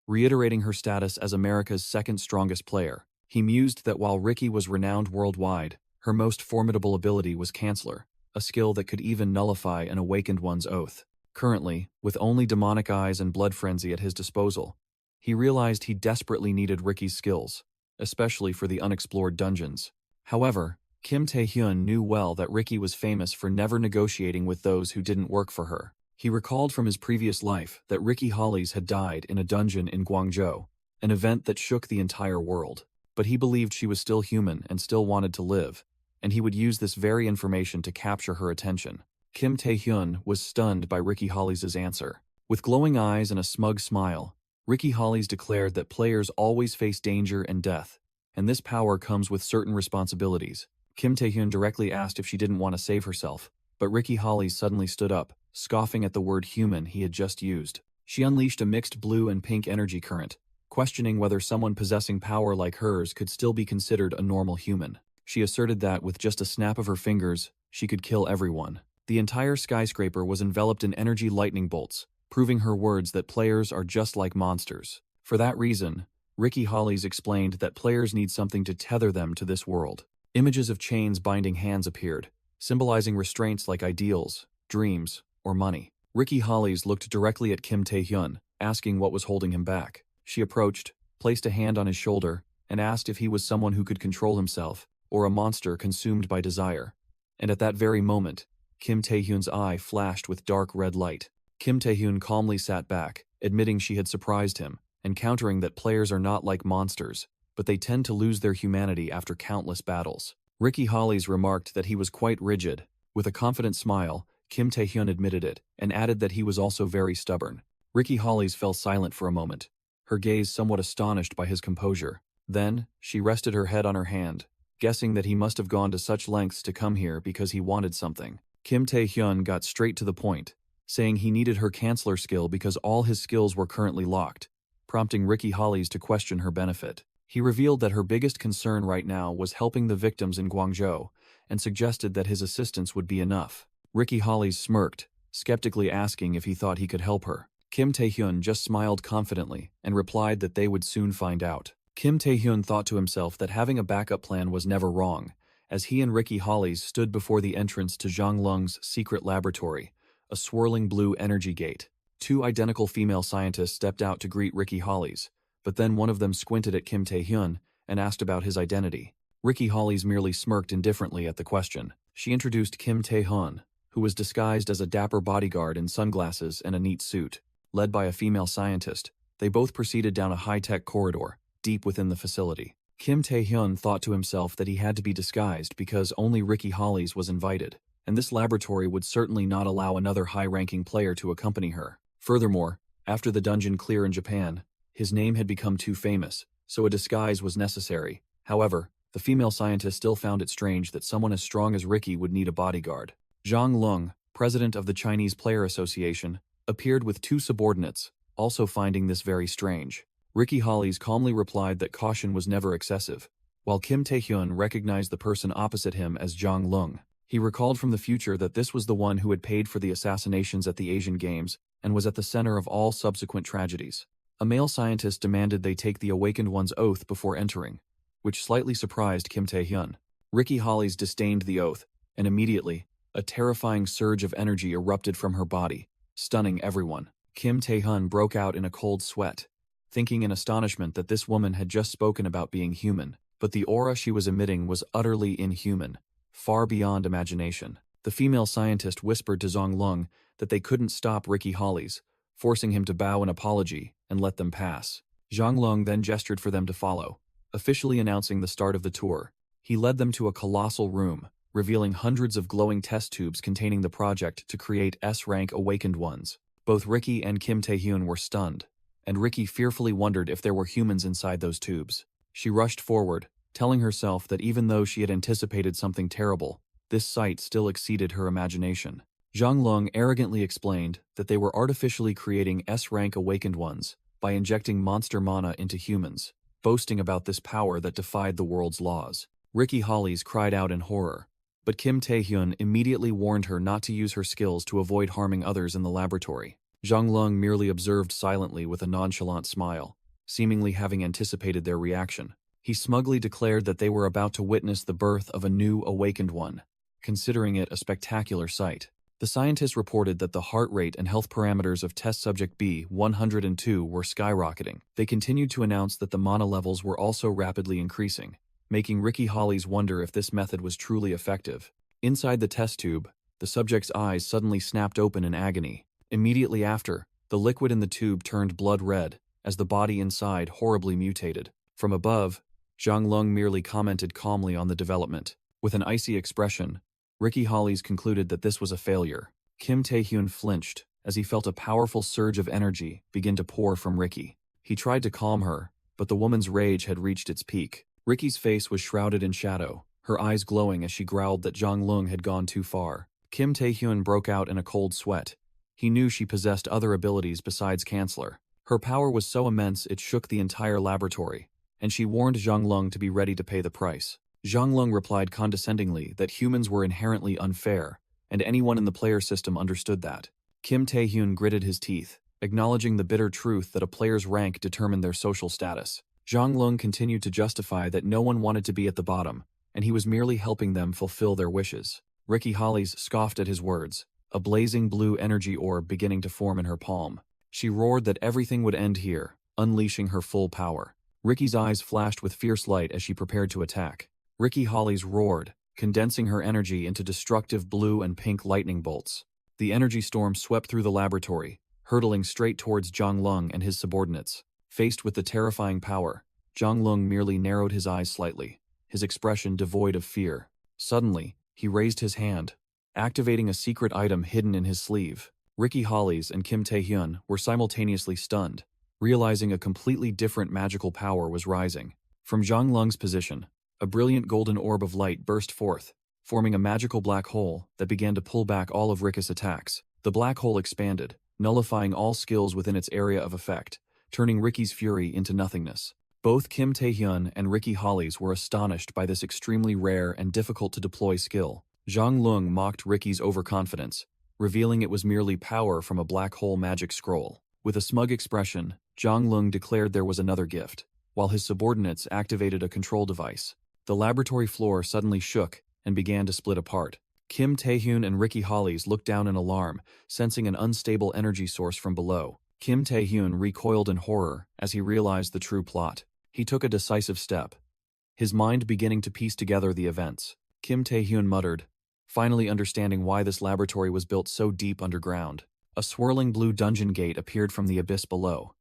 reiterating her status as America's second strongest player. He mused that while Ricky was renowned worldwide, her most formidable ability was Canceller, a skill that could even nullify an awakened one's oath. Currently, with only Demonic Eyes and Blood Frenzy at his disposal, he realized he desperately needed Ricky's skills, especially for the unexplored dungeons. However, Kim Tae-hyun knew well that Ricky was famous for never negotiating with those who didn't work for her. He recalled from his previous life that Ricky Hollies had died in a dungeon in Guangzhou, an event that shook the entire world. But he believed she was still human and still wanted to live, and he would use this very information to capture her attention. Kim Tae-hyun was stunned by Ricky Hollies' answer. With glowing eyes and a smug smile, Ricky Hollies declared that players always face danger and death, and this power comes with certain responsibilities. Kim Tae-hyun directly asked if she didn't want to save herself, but Ricky Hollies suddenly stood up, scoffing at the word human he had just used. She unleashed a mixed blue and pink energy current, questioning whether someone possessing power like hers could still be considered a normal human. She asserted that with just a snap of her fingers, she could kill everyone. The entire skyscraper was enveloped in energy lightning bolts, proving her words that players are just like monsters. For that reason, Ricky Hollies explained that players need something to tether them to this world. Images of chains binding hands appeared, symbolizing restraints like ideals, dreams, or money. Ricky Hollies looked directly at Kim Tae-hyun, asking what was holding him back. She approached, placed a hand on his shoulder, and asked if he was someone who could control himself, or a monster consumed by desire. And at that very moment, Kim Tae-hyun's eye flashed with dark red light. Kim Tae-hyun calmly sat back, admitting she had surprised him, and countering that players are not like monsters, but they tend to lose their humanity after countless battles. Ricky Hollies remarked that he was quite rigid. With a confident smile, Kim Tae-hyun admitted it, and added that he was also very stubborn. Ricky Hollies fell silent for a moment, her gaze somewhat astonished by his composure. Then, she rested her head on her hand, guessing that he must have gone to such lengths to come here because he wanted something. Kim Tae-hyun got straight to the point, saying he needed her canceller skill because all his skills were currently locked, prompting Ricky Hollies to question her benefit. He revealed that her biggest concern right now was helping the victims in Guangzhou, and suggested that his assistance would be enough. Ricky Hollies smirked, skeptically asking if he thought he could help her. Kim Tae-hyun just smiled confidently and replied that they would soon find out. Kim Tae-hyun thought to himself that having a backup plan was never wrong, as he and Ricky Hollies stood before the entrance to Zhang Lung's secret laboratory, a swirling blue energy gate. Two identical female scientists stepped out to greet Ricky Hollies, but then one of them squinted at Kim Tae-hyun and asked about his identity. Ricky Hollies merely smirked indifferently at the question. She introduced Kim Tae-hyun, who was disguised as a dapper bodyguard in sunglasses and a neat suit. Led by a female scientist, they both proceeded down a high-tech corridor, deep within the facility. Kim Tae-hyun thought to himself that he had to be disguised because only Ricky Hollies was invited, and this laboratory would certainly not allow another high-ranking player to accompany her. Furthermore, after the dungeon clear in Japan, his name had become too famous, so a disguise was necessary. However, the female scientist still found it strange that someone as strong as Ricky would need a bodyguard. Zhang Lung, president of the Chinese Player Association, appeared with two subordinates, also finding this very strange. Ricky Hollies calmly replied that caution was never excessive, while Kim Tae-hyun recognized the person opposite him as Zhang Lung. He recalled from the future that this was the one who had paid for the assassinations at the Asian Games and was at the center of all subsequent tragedies. A male scientist demanded they take the Awakened One's oath before entering, which slightly surprised Kim Tae-hyun. Ricky Hollies disdained the oath, and immediately, a terrifying surge of energy erupted from her body, stunning everyone. Kim Tae-hyun broke out in a cold sweat, thinking in astonishment that this woman had just spoken about being human, but the aura she was emitting was utterly inhuman, far beyond imagination. The female scientist whispered to Zhang Lung that they couldn't stop Ricky Hollies, forcing him to bow in apology and let them pass. Zhang Lung then gestured for them to follow, officially announcing the start of the tour. He led them to a colossal room, revealing hundreds of glowing test tubes containing the project to create S-rank Awakened Ones. Both Ricky and Kim Tae-hyun were stunned, and Ricky fearfully wondered if there were humans inside those tubes. She rushed forward, telling herself that even though she had anticipated something terrible, this sight still exceeded her imagination. Zhang Lung arrogantly explained that they were artificially creating S-rank Awakened Ones by injecting monster mana into humans, boasting about this power that defied the world's laws. Ricky Hollies cried out in horror, but Kim Tae-hyun immediately warned her not to use her skills to avoid harming others in the laboratory. Zhang Lung merely observed silently with a nonchalant smile, seemingly having anticipated their reaction. He smugly declared that they were about to witness the birth of a new Awakened One, considering it a spectacular sight. The scientists reported that the heart rate and health parameters of test subject B-102 were skyrocketing. They continued to announce that the mana levels were also rapidly increasing, making Ricky Hollies wonder if this method was truly effective. Inside the test tube, the subject's eyes suddenly snapped open in agony. Immediately after, the liquid in the tube turned blood red, as the body inside horribly mutated. From above, Zhang Lung merely commented calmly on the development. With an icy expression, Ricky Hollies concluded that this was a failure. Kim Tae-hyun flinched as he felt a powerful surge of energy begin to pour from Ricky. He tried to calm her, but the woman's rage had reached its peak. Ricky's face was shrouded in shadow, her eyes glowing as she growled that Jong Lung had gone too far. Kim Tae-hyun broke out in a cold sweat. He knew she possessed other abilities besides Canceller. Her power was so immense it shook the entire laboratory, and she warned Zhang Lung to be ready to pay the price. Zhang Lung replied condescendingly that humans were inherently unfair, and anyone in the player system understood that. Kim Tae-hyun gritted his teeth, acknowledging the bitter truth that a player's rank determined their social status. Zhang Lung continued to justify that no one wanted to be at the bottom, and he was merely helping them fulfill their wishes. Ricky Hollies scoffed at his words, a blazing blue energy orb beginning to form in her palm. She roared that everything would end here, unleashing her full power. Ricky's eyes flashed with fierce light as she prepared to attack. Ricky Hollies roared, condensing her energy into destructive blue and pink lightning bolts. The energy storm swept through the laboratory, hurtling straight towards Zhang Lung and his subordinates. Faced with the terrifying power, Zhang Lung merely narrowed his eyes slightly, his expression devoid of fear. Suddenly, he raised his hand, activating a secret item hidden in his sleeve. Ricky Hollies and Kim Tae-hyun were simultaneously stunned, realizing a completely different magical power was rising. From Zhang Lung's position, a brilliant golden orb of light burst forth, forming a magical black hole that began to pull back all of Ricky's attacks. The black hole expanded, nullifying all skills within its area of effect, turning Ricky's fury into nothingness. Both Kim Tae-hyun and Ricky Hollies were astonished by this extremely rare and difficult-to-deploy skill. Zhang Lung mocked Ricky's overconfidence, revealing it was merely power from a black hole magic scroll. With a smug expression, Zhang Lung declared there was another gift, while his subordinates activated a control device. The laboratory floor suddenly shook and began to split apart. Kim Tae-hyun and Ricky Hollies looked down in alarm, sensing an unstable energy source from below. Kim Tae-hyun recoiled in horror as he realized the true plot. He took a decisive step, his mind beginning to piece together the events. Kim Tae-hyun muttered, finally understanding why this laboratory was built so deep underground. A swirling blue dungeon gate appeared from the abyss below.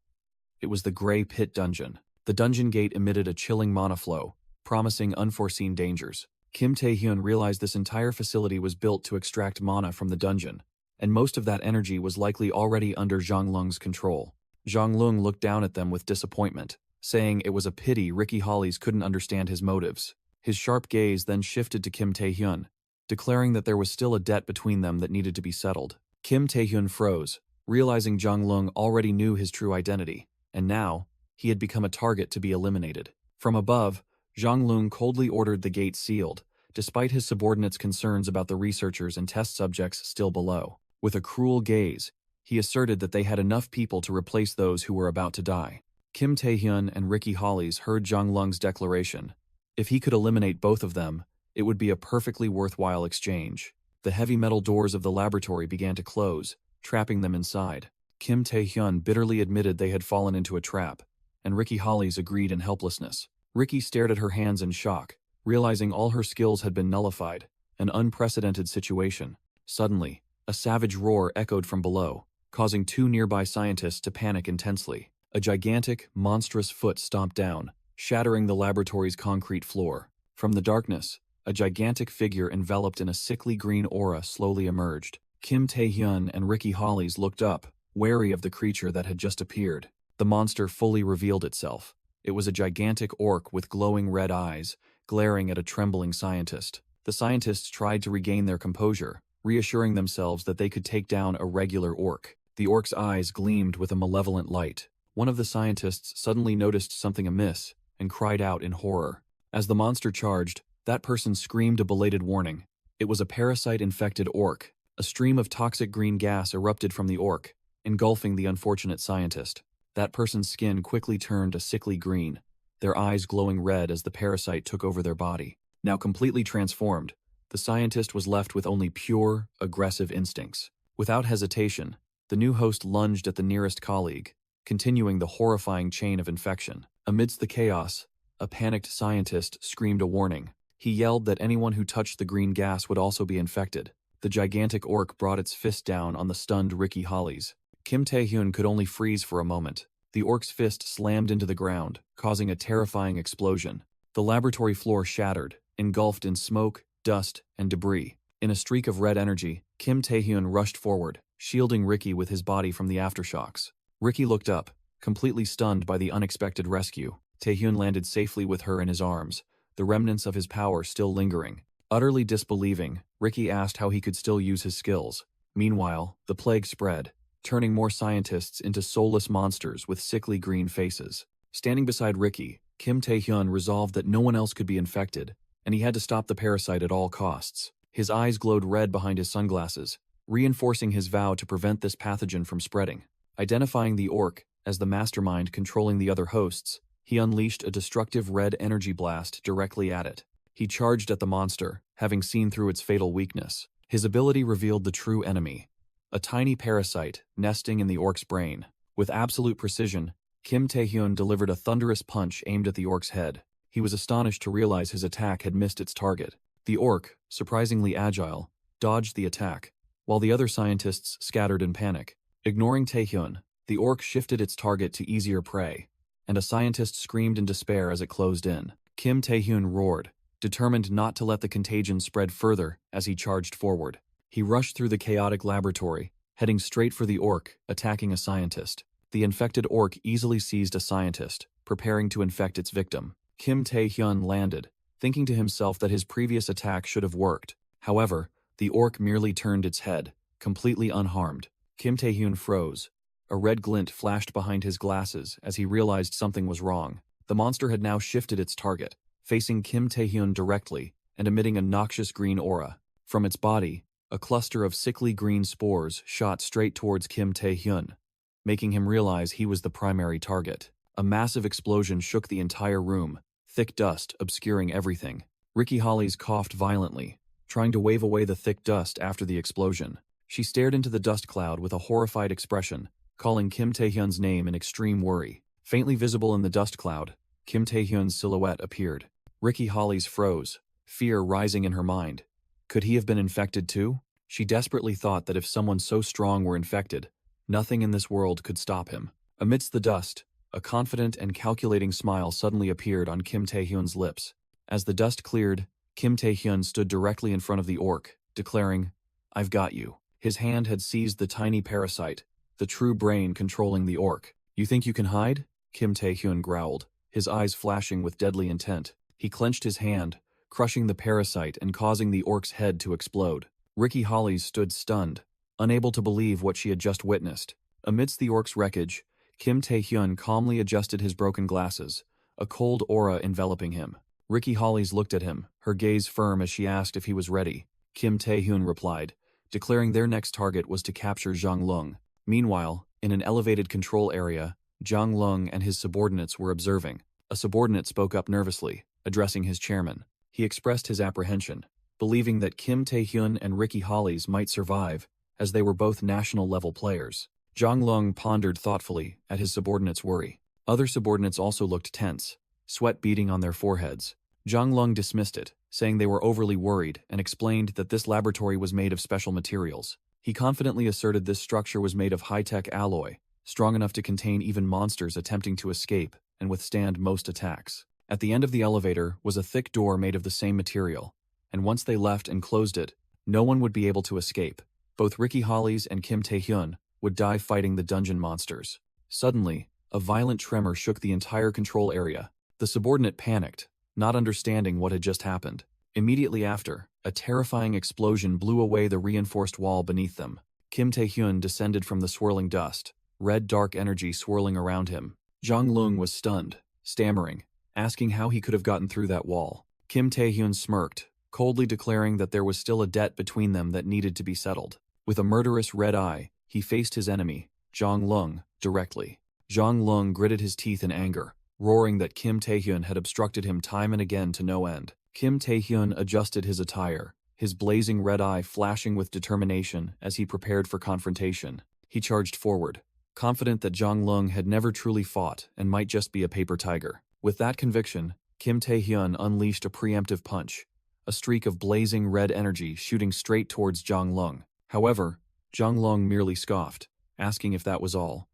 It was the Grey Pit Dungeon. The dungeon gate emitted a chilling mana flow, promising unforeseen dangers. Kim Tae-hyun realized this entire facility was built to extract mana from the dungeon, and most of that energy was likely already under Zhang Lung's control. Zhang Lung looked down at them with disappointment, saying it was a pity Ricky Hollies couldn't understand his motives. His sharp gaze then shifted to Kim Tae-hyun, declaring that there was still a debt between them that needed to be settled. Kim Tae-hyun froze, realizing Zhang Lung already knew his true identity, and now, he had become a target to be eliminated. From above, Zhang Lung coldly ordered the gate sealed, despite his subordinates' concerns about the researchers and test subjects still below. With a cruel gaze, he asserted that they had enough people to replace those who were about to die. Kim Tae-hyun and Ricky Hollies heard Zhang Lung's declaration. If he could eliminate both of them, it would be a perfectly worthwhile exchange. The heavy metal doors of the laboratory began to close, trapping them inside. Kim Tae-hyun bitterly admitted they had fallen into a trap, and Ricky Hollies agreed in helplessness. Ricky stared at her hands in shock, realizing all her skills had been nullified, an unprecedented situation. Suddenly, a savage roar echoed from below, causing two nearby scientists to panic intensely. A gigantic, monstrous foot stomped down, shattering the laboratory's concrete floor. From the darkness, a gigantic figure enveloped in a sickly green aura slowly emerged. Kim Tae-hyun and Ricky Hollies looked up, wary of the creature that had just appeared. The monster fully revealed itself. It was a gigantic orc with glowing red eyes, glaring at a trembling scientist. The scientists tried to regain their composure, reassuring themselves that they could take down a regular orc. The orc's eyes gleamed with a malevolent light. One of the scientists suddenly noticed something amiss and cried out in horror. As the monster charged, that person screamed a belated warning. It was a parasite-infected orc. A stream of toxic green gas erupted from the orc, engulfing the unfortunate scientist. That person's skin quickly turned a sickly green, their eyes glowing red as the parasite took over their body. Now completely transformed, the scientist was left with only pure, aggressive instincts. Without hesitation, the new host lunged at the nearest colleague, continuing the horrifying chain of infection. Amidst the chaos, a panicked scientist screamed a warning. He yelled that anyone who touched the green gas would also be infected. The gigantic orc brought its fist down on the stunned Ricky Hollies. Kim Tae-hyun could only freeze for a moment. The orc's fist slammed into the ground, causing a terrifying explosion. The laboratory floor shattered, engulfed in smoke, dust, and debris. In a streak of red energy, Kim Taehyun rushed forward, shielding Ricky with his body from the aftershocks. Ricky looked up, completely stunned by the unexpected rescue. Taehyun landed safely with her in his arms, the remnants of his power still lingering. Utterly disbelieving, Ricky asked how he could still use his skills. Meanwhile, the plague spread, turning more scientists into soulless monsters with sickly green faces. Standing beside Ricky, Kim Taehyun resolved that no one else could be infected, and he had to stop the parasite at all costs. His eyes glowed red behind his sunglasses, reinforcing his vow to prevent this pathogen from spreading. Identifying the orc as the mastermind controlling the other hosts, he unleashed a destructive red energy blast directly at it. He charged at the monster, having seen through its fatal weakness. His ability revealed the true enemy, a tiny parasite nesting in the orc's brain. With absolute precision, Kim Taehyun delivered a thunderous punch aimed at the orc's head. He was astonished to realize his attack had missed its target. The orc, surprisingly agile, dodged the attack, while the other scientists scattered in panic. Ignoring Taehyun, the orc shifted its target to easier prey, and a scientist screamed in despair as it closed in. Kim Taehyun roared, determined not to let the contagion spread further as he charged forward. He rushed through the chaotic laboratory, heading straight for the orc, attacking a scientist. The infected orc easily seized a scientist, preparing to infect its victim. Kim Taehyun landed, thinking to himself that his previous attack should have worked. However, the orc merely turned its head, completely unharmed. Kim Taehyun froze. A red glint flashed behind his glasses as he realized something was wrong. The monster had now shifted its target, facing Kim Taehyun directly and emitting a noxious green aura. From its body, a cluster of sickly green spores shot straight towards Kim Taehyun, making him realize he was the primary target. A massive explosion shook the entire room, thick dust obscuring everything. Ricky Hollies coughed violently, trying to wave away the thick dust after the explosion. She stared into the dust cloud with a horrified expression, calling Kim Taehyun's name in extreme worry. Faintly visible in the dust cloud, Kim Taehyun's silhouette appeared. Ricky Hollies froze, fear rising in her mind. Could he have been infected too? She desperately thought that if someone so strong were infected, nothing in this world could stop him. Amidst the dust, a confident and calculating smile suddenly appeared on Kim Taehyun's lips. As the dust cleared, Kim Taehyun stood directly in front of the orc, declaring, "I've got you." His hand had seized the tiny parasite, the true brain controlling the orc. "You think you can hide?" Kim Taehyun growled, his eyes flashing with deadly intent. He clenched his hand, crushing the parasite and causing the orc's head to explode. Ricky Hollies stood stunned, unable to believe what she had just witnessed. Amidst the orc's wreckage, Kim Taehyun calmly adjusted his broken glasses, a cold aura enveloping him. Ricky Hollies looked at him, her gaze firm as she asked if he was ready. Kim Taehyun replied, declaring their next target was to capture Zhang Lung. Meanwhile, in an elevated control area, Zhang Lung and his subordinates were observing. A subordinate spoke up nervously, addressing his chairman. He expressed his apprehension, believing that Kim Taehyun and Ricky Hollies might survive, as they were both national-level players. Zhang Lung pondered thoughtfully at his subordinate's worry. Other subordinates also looked tense, sweat beading on their foreheads. Zhang Lung dismissed it, saying they were overly worried, and explained that this laboratory was made of special materials. He confidently asserted this structure was made of high-tech alloy, strong enough to contain even monsters attempting to escape and withstand most attacks. At the end of the elevator was a thick door made of the same material, and once they left and closed it, no one would be able to escape. Both Ricky Hollies and Kim Taehyun would die fighting the dungeon monsters. Suddenly, a violent tremor shook the entire control area. The subordinate panicked, not understanding what had just happened. Immediately after, a terrifying explosion blew away the reinforced wall beneath them. Kim Taehyun descended from the swirling dust, red dark energy swirling around him. Zhang Lung was stunned, stammering, asking how he could have gotten through that wall. Kim Taehyun smirked, coldly declaring that there was still a debt between them that needed to be settled. With a murderous red eye, he faced his enemy, Zhang Lung, directly. Zhang Lung gritted his teeth in anger, roaring that Kim Taehyun had obstructed him time and again to no end. Kim Taehyun adjusted his attire, his blazing red eye flashing with determination as he prepared for confrontation. He charged forward, confident that Zhang Lung had never truly fought and might just be a paper tiger. With that conviction, Kim Taehyun unleashed a preemptive punch, a streak of blazing red energy shooting straight towards Zhang Lung. However, Zhang Lung merely scoffed, asking if that was all,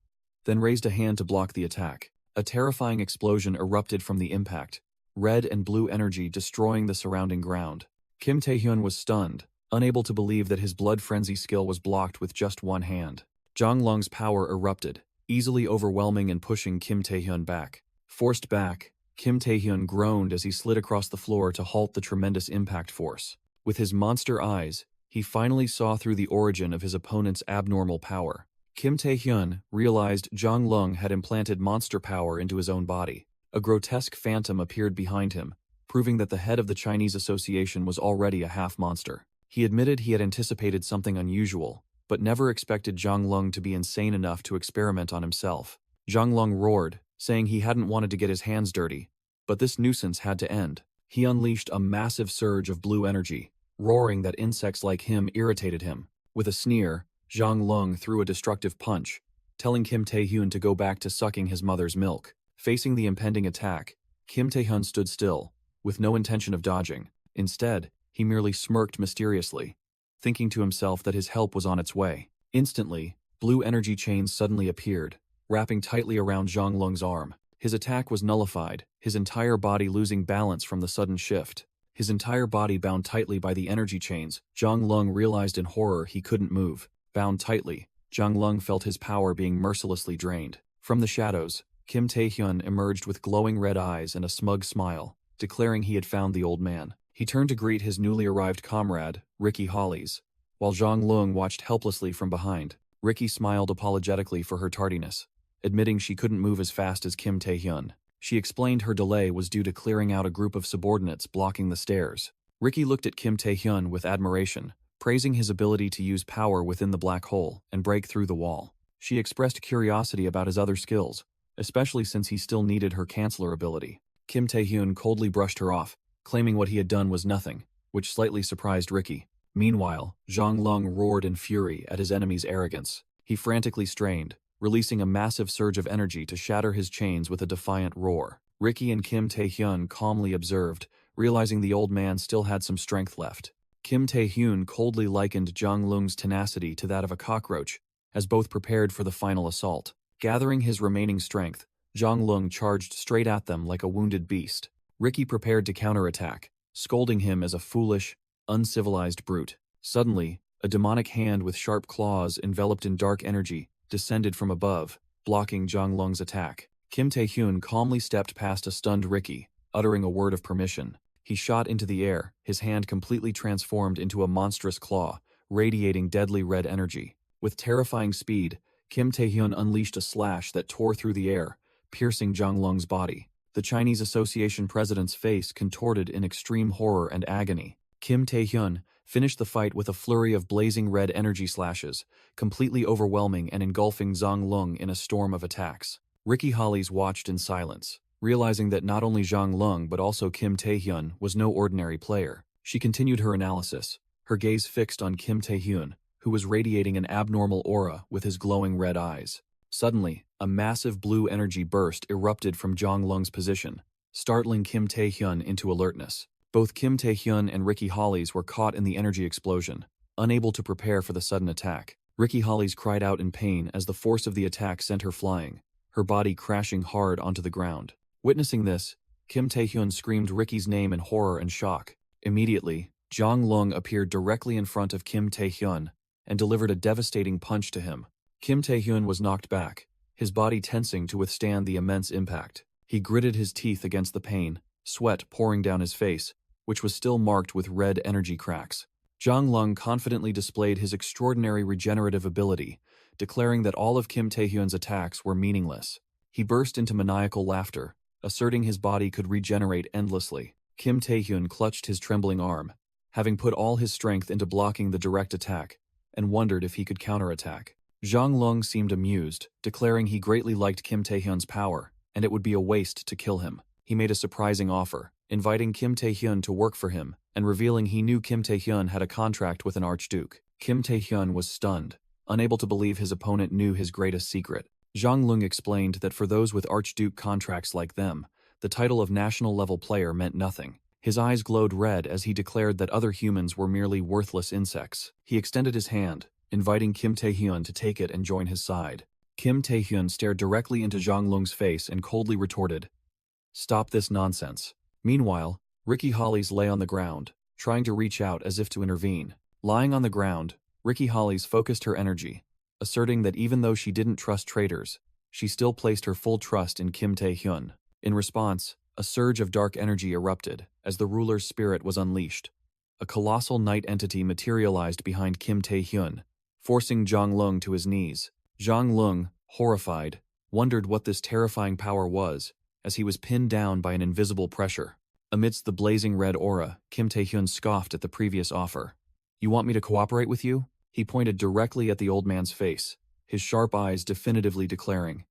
then raised a hand to block the attack. A terrifying explosion erupted from the impact, red and blue energy destroying the surrounding ground. Kim Taehyun was stunned, unable to believe that his blood frenzy skill was blocked with just one hand. Zhang Lung's power erupted, easily overwhelming and pushing Kim Taehyun back. Forced back, Kim Taehyun groaned as he slid across the floor to halt the tremendous impact force. With his monster eyes, he finally saw through the origin of his opponent's abnormal power. Kim Taehyun realized Zhang Lung had implanted monster power into his own body. A grotesque phantom appeared behind him, proving that the head of the Chinese Association was already a half-monster. He admitted he had anticipated something unusual, but never expected Zhang Lung to be insane enough to experiment on himself. Zhang Lung roared, saying he hadn't wanted to get his hands dirty, but this nuisance had to end. He unleashed a massive surge of blue energy, roaring that insects like him irritated him. With a sneer, Zhang Lung threw a destructive punch, telling Kim Taehyun to go back to sucking his mother's milk. Facing the impending attack, Kim Taehyun stood still, with no intention of dodging. Instead, he merely smirked mysteriously, thinking to himself that his help was on its way. Instantly, blue energy chains suddenly appeared, wrapping tightly around Zhang Lung's arm. His attack was nullified, his entire body losing balance from the sudden shift. His entire body bound tightly by the energy chains, Zhang Lung realized in horror he couldn't move. Bound tightly, Zhang Lung felt his power being mercilessly drained. From the shadows, Kim Taehyun emerged with glowing red eyes and a smug smile, declaring he had found the old man. He turned to greet his newly arrived comrade, Ricky Hollies, while Zhang Lung watched helplessly from behind. Ricky smiled apologetically for her tardiness, admitting she couldn't move as fast as Kim Taehyun. She explained her delay was due to clearing out a group of subordinates blocking the stairs. Ricky looked at Kim Taehyun with admiration, praising his ability to use power within the black hole and break through the wall. She expressed curiosity about his other skills, especially since he still needed her canceller ability. Kim Taehyun coldly brushed her off, claiming what he had done was nothing, which slightly surprised Ricky. Meanwhile, Zhang Lung roared in fury at his enemy's arrogance. He frantically strained, releasing a massive surge of energy to shatter his chains with a defiant roar. Ricky and Kim Taehyun calmly observed, realizing the old man still had some strength left. Kim Taehyun coldly likened Zhang Lung's tenacity to that of a cockroach, as both prepared for the final assault. Gathering his remaining strength, Zhang Lung charged straight at them like a wounded beast. Ricky prepared to counterattack, scolding him as a foolish, uncivilized brute. Suddenly, a demonic hand with sharp claws enveloped in dark energy descended from above, blocking Zhang Lung's attack. Kim Taehyun calmly stepped past a stunned Ricky, uttering a word of permission. He shot into the air, his hand completely transformed into a monstrous claw, radiating deadly red energy. With terrifying speed, Kim Taehyun unleashed a slash that tore through the air, piercing Zhang Lung's body. The Chinese Association president's face contorted in extreme horror and agony. Kim Taehyun finished the fight with a flurry of blazing red energy slashes, completely overwhelming and engulfing Zhang Lung in a storm of attacks. Ricky Hollies watched in silence, realizing that not only Zhang Lung but also Kim Taehyun was no ordinary player. She continued her analysis, her gaze fixed on Kim Taehyun, who was radiating an abnormal aura with his glowing red eyes. Suddenly, a massive blue energy burst erupted from Zhang Lung's position, startling Kim Taehyun into alertness. Both Kim Taehyun and Ricky Hollies were caught in the energy explosion, unable to prepare for the sudden attack. Ricky Hollies cried out in pain as the force of the attack sent her flying, her body crashing hard onto the ground. Witnessing this, Kim Taehyun screamed Ricky's name in horror and shock. Immediately, Zhang Lung appeared directly in front of Kim Taehyun and delivered a devastating punch to him. Kim Taehyun was knocked back, his body tensing to withstand the immense impact. He gritted his teeth against the pain, sweat pouring down his face, which was still marked with red energy cracks. Zhang Lung confidently displayed his extraordinary regenerative ability, declaring that all of Kim Taehyun's attacks were meaningless. He burst into maniacal laughter, asserting his body could regenerate endlessly. Kim Taehyun clutched his trembling arm, having put all his strength into blocking the direct attack, and wondered if he could counterattack. Zhang Lung seemed amused, declaring he greatly liked Kim Taehyun's power, and it would be a waste to kill him. He made a surprising offer, inviting Kim Taehyun to work for him, and revealing he knew Kim Taehyun had a contract with an archduke. Kim Taehyun was stunned, unable to believe his opponent knew his greatest secret. Zhang Lung explained that for those with archduke contracts like them, the title of national-level player meant nothing. His eyes glowed red as he declared that other humans were merely worthless insects. He extended his hand, inviting Kim Taehyun to take it and join his side. Kim Taehyun stared directly into Zhang Lung's face and coldly retorted, "Stop this nonsense." Meanwhile, Ricky Hollies lay on the ground, trying to reach out as if to intervene. Lying on the ground, Ricky Hollies focused her energy, asserting that even though she didn't trust traitors, she still placed her full trust in Kim Tae-hyun. In response, a surge of dark energy erupted as the ruler's spirit was unleashed. A colossal night entity materialized behind Kim Tae-hyun, forcing Jong Lung to his knees. Jong Lung, horrified, wondered what this terrifying power was as he was pinned down by an invisible pressure. Amidst the blazing red aura, Kim Tae-hyun scoffed at the previous offer. "You want me to cooperate with you?" He pointed directly at the old man's face, his sharp eyes definitively declaring,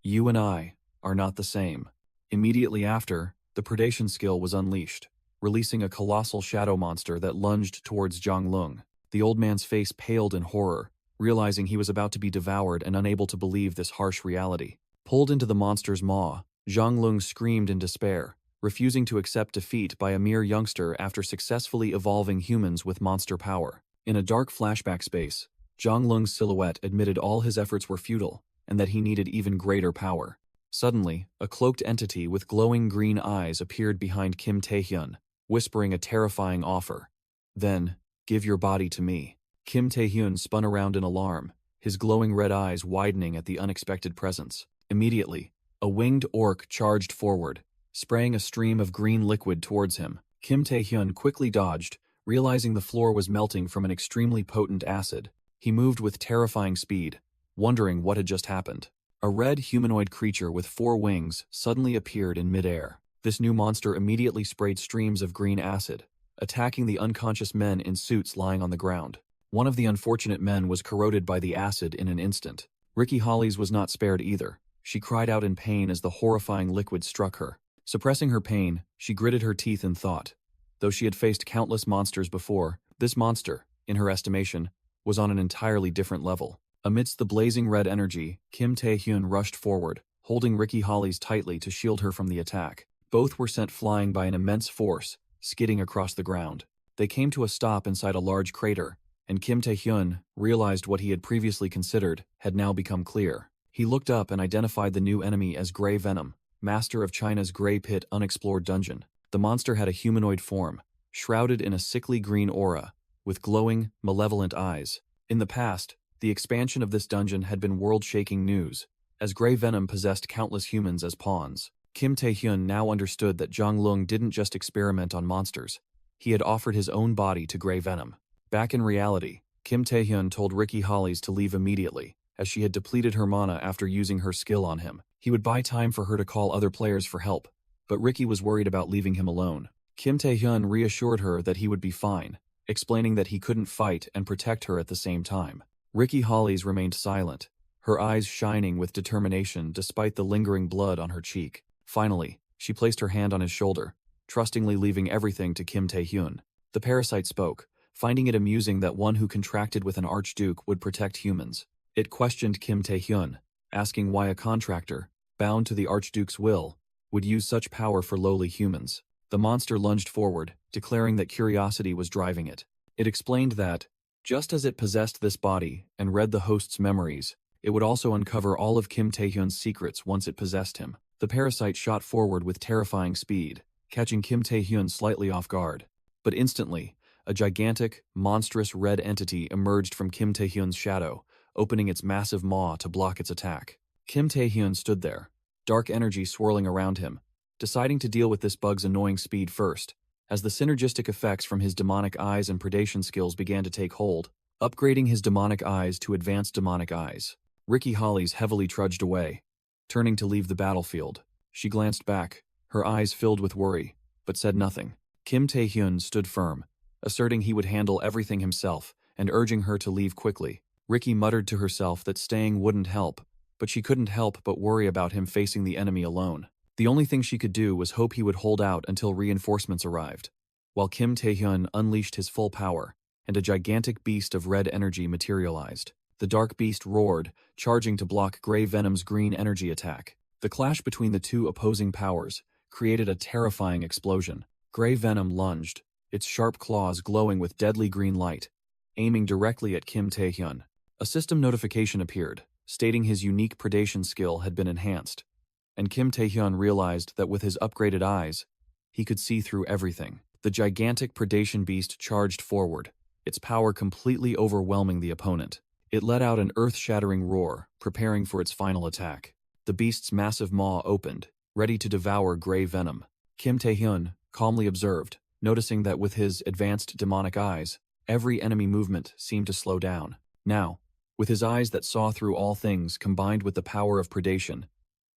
"You and I are not the same." Immediately after, the predation skill was unleashed, releasing a colossal shadow monster that lunged towards Jong Lung. The old man's face paled in horror, realizing he was about to be devoured and unable to believe this harsh reality. Pulled into the monster's maw, Jong Lung screamed in despair, refusing to accept defeat by a mere youngster after successfully evolving humans with monster power. In a dark flashback space, Jong Lung's silhouette admitted all his efforts were futile and that he needed even greater power. Suddenly, a cloaked entity with glowing green eyes appeared behind Kim Tae-hyun, whispering a terrifying offer. Then, "Give your body to me." Kim Tae-hyun spun around in alarm, his glowing red eyes widening at the unexpected presence. Immediately, a winged orc charged forward, spraying a stream of green liquid towards him. Kim Tae-hyun quickly dodged, realizing the floor was melting from an extremely potent acid. He moved with terrifying speed, wondering what had just happened. A red humanoid creature with 4 wings suddenly appeared in midair. This new monster immediately sprayed streams of green acid, attacking the unconscious men in suits lying on the ground. One of the unfortunate men was corroded by the acid in an instant. Ricky Hollies was not spared either. She cried out in pain as the horrifying liquid struck her. Suppressing her pain, she gritted her teeth in thought. Though she had faced countless monsters before, this monster, in her estimation, was on an entirely different level. Amidst the blazing red energy, Kim Tae-hyun rushed forward, holding Ricky Hollies tightly to shield her from the attack. Both were sent flying by an immense force, skidding across the ground. They came to a stop inside a large crater, and Kim Tae-hyun realized what he had previously considered had now become clear. He looked up and identified the new enemy as Grey Venom, master of China's Grey Pit unexplored dungeon. The monster had a humanoid form, shrouded in a sickly green aura, with glowing, malevolent eyes. In the past, the expansion of this dungeon had been world-shaking news, as Grey Venom possessed countless humans as pawns. Kim Tae-hyun now understood that Jong Lung didn't just experiment on monsters. He had offered his own body to Grey Venom. Back in reality, Kim Tae-hyun told Ricky Hollies to leave immediately, as she had depleted her mana after using her skill on him. He would buy time for her to call other players for help, but Ricky was worried about leaving him alone. Kim Tae-hyun reassured her that he would be fine, explaining that he couldn't fight and protect her at the same time. Ricky Hollies remained silent, her eyes shining with determination despite the lingering blood on her cheek. Finally, she placed her hand on his shoulder, trustingly leaving everything to Kim Tae-hyun. The parasite spoke, finding it amusing that one who contracted with an archduke would protect humans. It questioned Kim Tae-hyun, asking why a contractor, bound to the archduke's will, would use such power for lowly humans. The monster lunged forward, declaring that curiosity was driving it. It explained that, just as it possessed this body and read the host's memories, it would also uncover all of Kim Tae-hyun's secrets once it possessed him. The parasite shot forward with terrifying speed, catching Kim Tae-hyun slightly off guard. But instantly, a gigantic, monstrous red entity emerged from Kim Tae-hyun's shadow, opening its massive maw to block its attack. Kim Tae-hyun stood there, dark energy swirling around him, deciding to deal with this bug's annoying speed first. As the synergistic effects from his demonic eyes and predation skills began to take hold, upgrading his demonic eyes to advanced demonic eyes, Ricky Hollies heavily trudged away. Turning to leave the battlefield, she glanced back, her eyes filled with worry, but said nothing. Kim Tae-hyun stood firm, asserting he would handle everything himself and urging her to leave quickly. Ricky muttered to herself that staying wouldn't help, but she couldn't help but worry about him facing the enemy alone. The only thing she could do was hope he would hold out until reinforcements arrived. While Kim Tae-hyun unleashed his full power, and a gigantic beast of red energy materialized. The dark beast roared, charging to block Grey Venom's green energy attack. The clash between the two opposing powers created a terrifying explosion. Grey Venom lunged, its sharp claws glowing with deadly green light, aiming directly at Kim Tae-hyun. A system notification appeared, stating his unique predation skill had been enhanced, and Kim Tae-hyun realized that with his upgraded eyes, he could see through everything. The gigantic predation beast charged forward, its power completely overwhelming the opponent. It let out an earth-shattering roar, preparing for its final attack. The beast's massive maw opened, ready to devour gray venom. Kim Tae-hyun calmly observed, noticing that with his advanced demonic eyes, every enemy movement seemed to slow down. Now, with his eyes that saw through all things combined with the power of predation,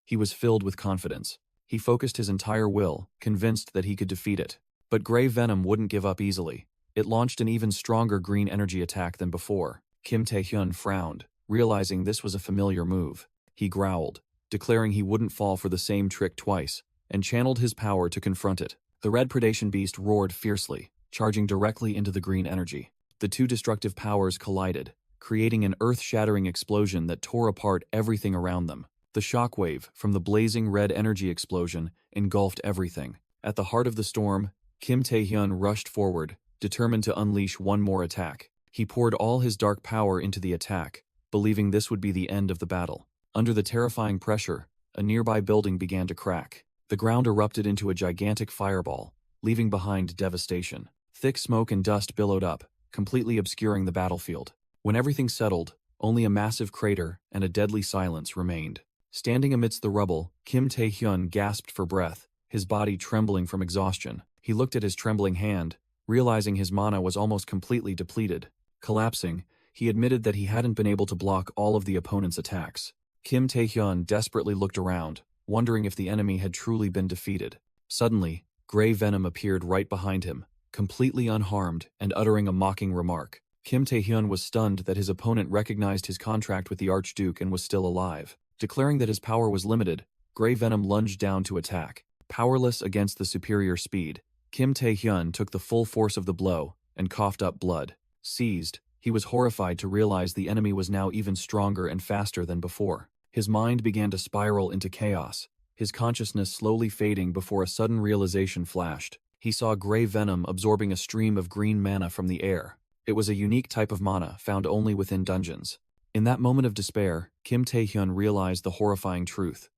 he was filled with confidence. He focused his entire will, convinced that he could defeat it. But gray venom wouldn't give up easily. It launched an even stronger green energy attack than before. Kim Tae-hyun frowned, realizing this was a familiar move. He growled, declaring he wouldn't fall for the same trick twice, and channeled his power to confront it. The red predation beast roared fiercely, charging directly into the green energy. The two destructive powers collided, creating an earth-shattering explosion that tore apart everything around them. The shockwave from the blazing red energy explosion engulfed everything. At the heart of the storm, Kim Tae-hyun rushed forward, determined to unleash one more attack. He poured all his dark power into the attack, believing this would be the end of the battle. Under the terrifying pressure, a nearby building began to crack. The ground erupted into a gigantic fireball, leaving behind devastation. Thick smoke and dust billowed up, completely obscuring the battlefield. When everything settled, only a massive crater and a deadly silence remained. Standing amidst the rubble, Kim Tae-hyun gasped for breath, his body trembling from exhaustion. He looked at his trembling hand, realizing his mana was almost completely depleted. Collapsing, he admitted that he hadn't been able to block all of the opponent's attacks. Kim Tae-hyun desperately looked around, wondering if the enemy had truly been defeated. Suddenly, gray venom appeared right behind him, completely unharmed and uttering a mocking remark. Kim Tae-hyun was stunned that his opponent recognized his contract with the Archduke and was still alive. Declaring that his power was limited, gray venom lunged down to attack. Powerless against the superior speed, Kim Tae-hyun took the full force of the blow and coughed up blood. Seized, he was horrified to realize the enemy was now even stronger and faster than before. His mind began to spiral into chaos, his consciousness slowly fading before a sudden realization flashed. He saw gray venom absorbing a stream of green mana from the air. It was a unique type of mana found only within dungeons. In that moment of despair, Kim Tae-hyun realized the horrifying truth.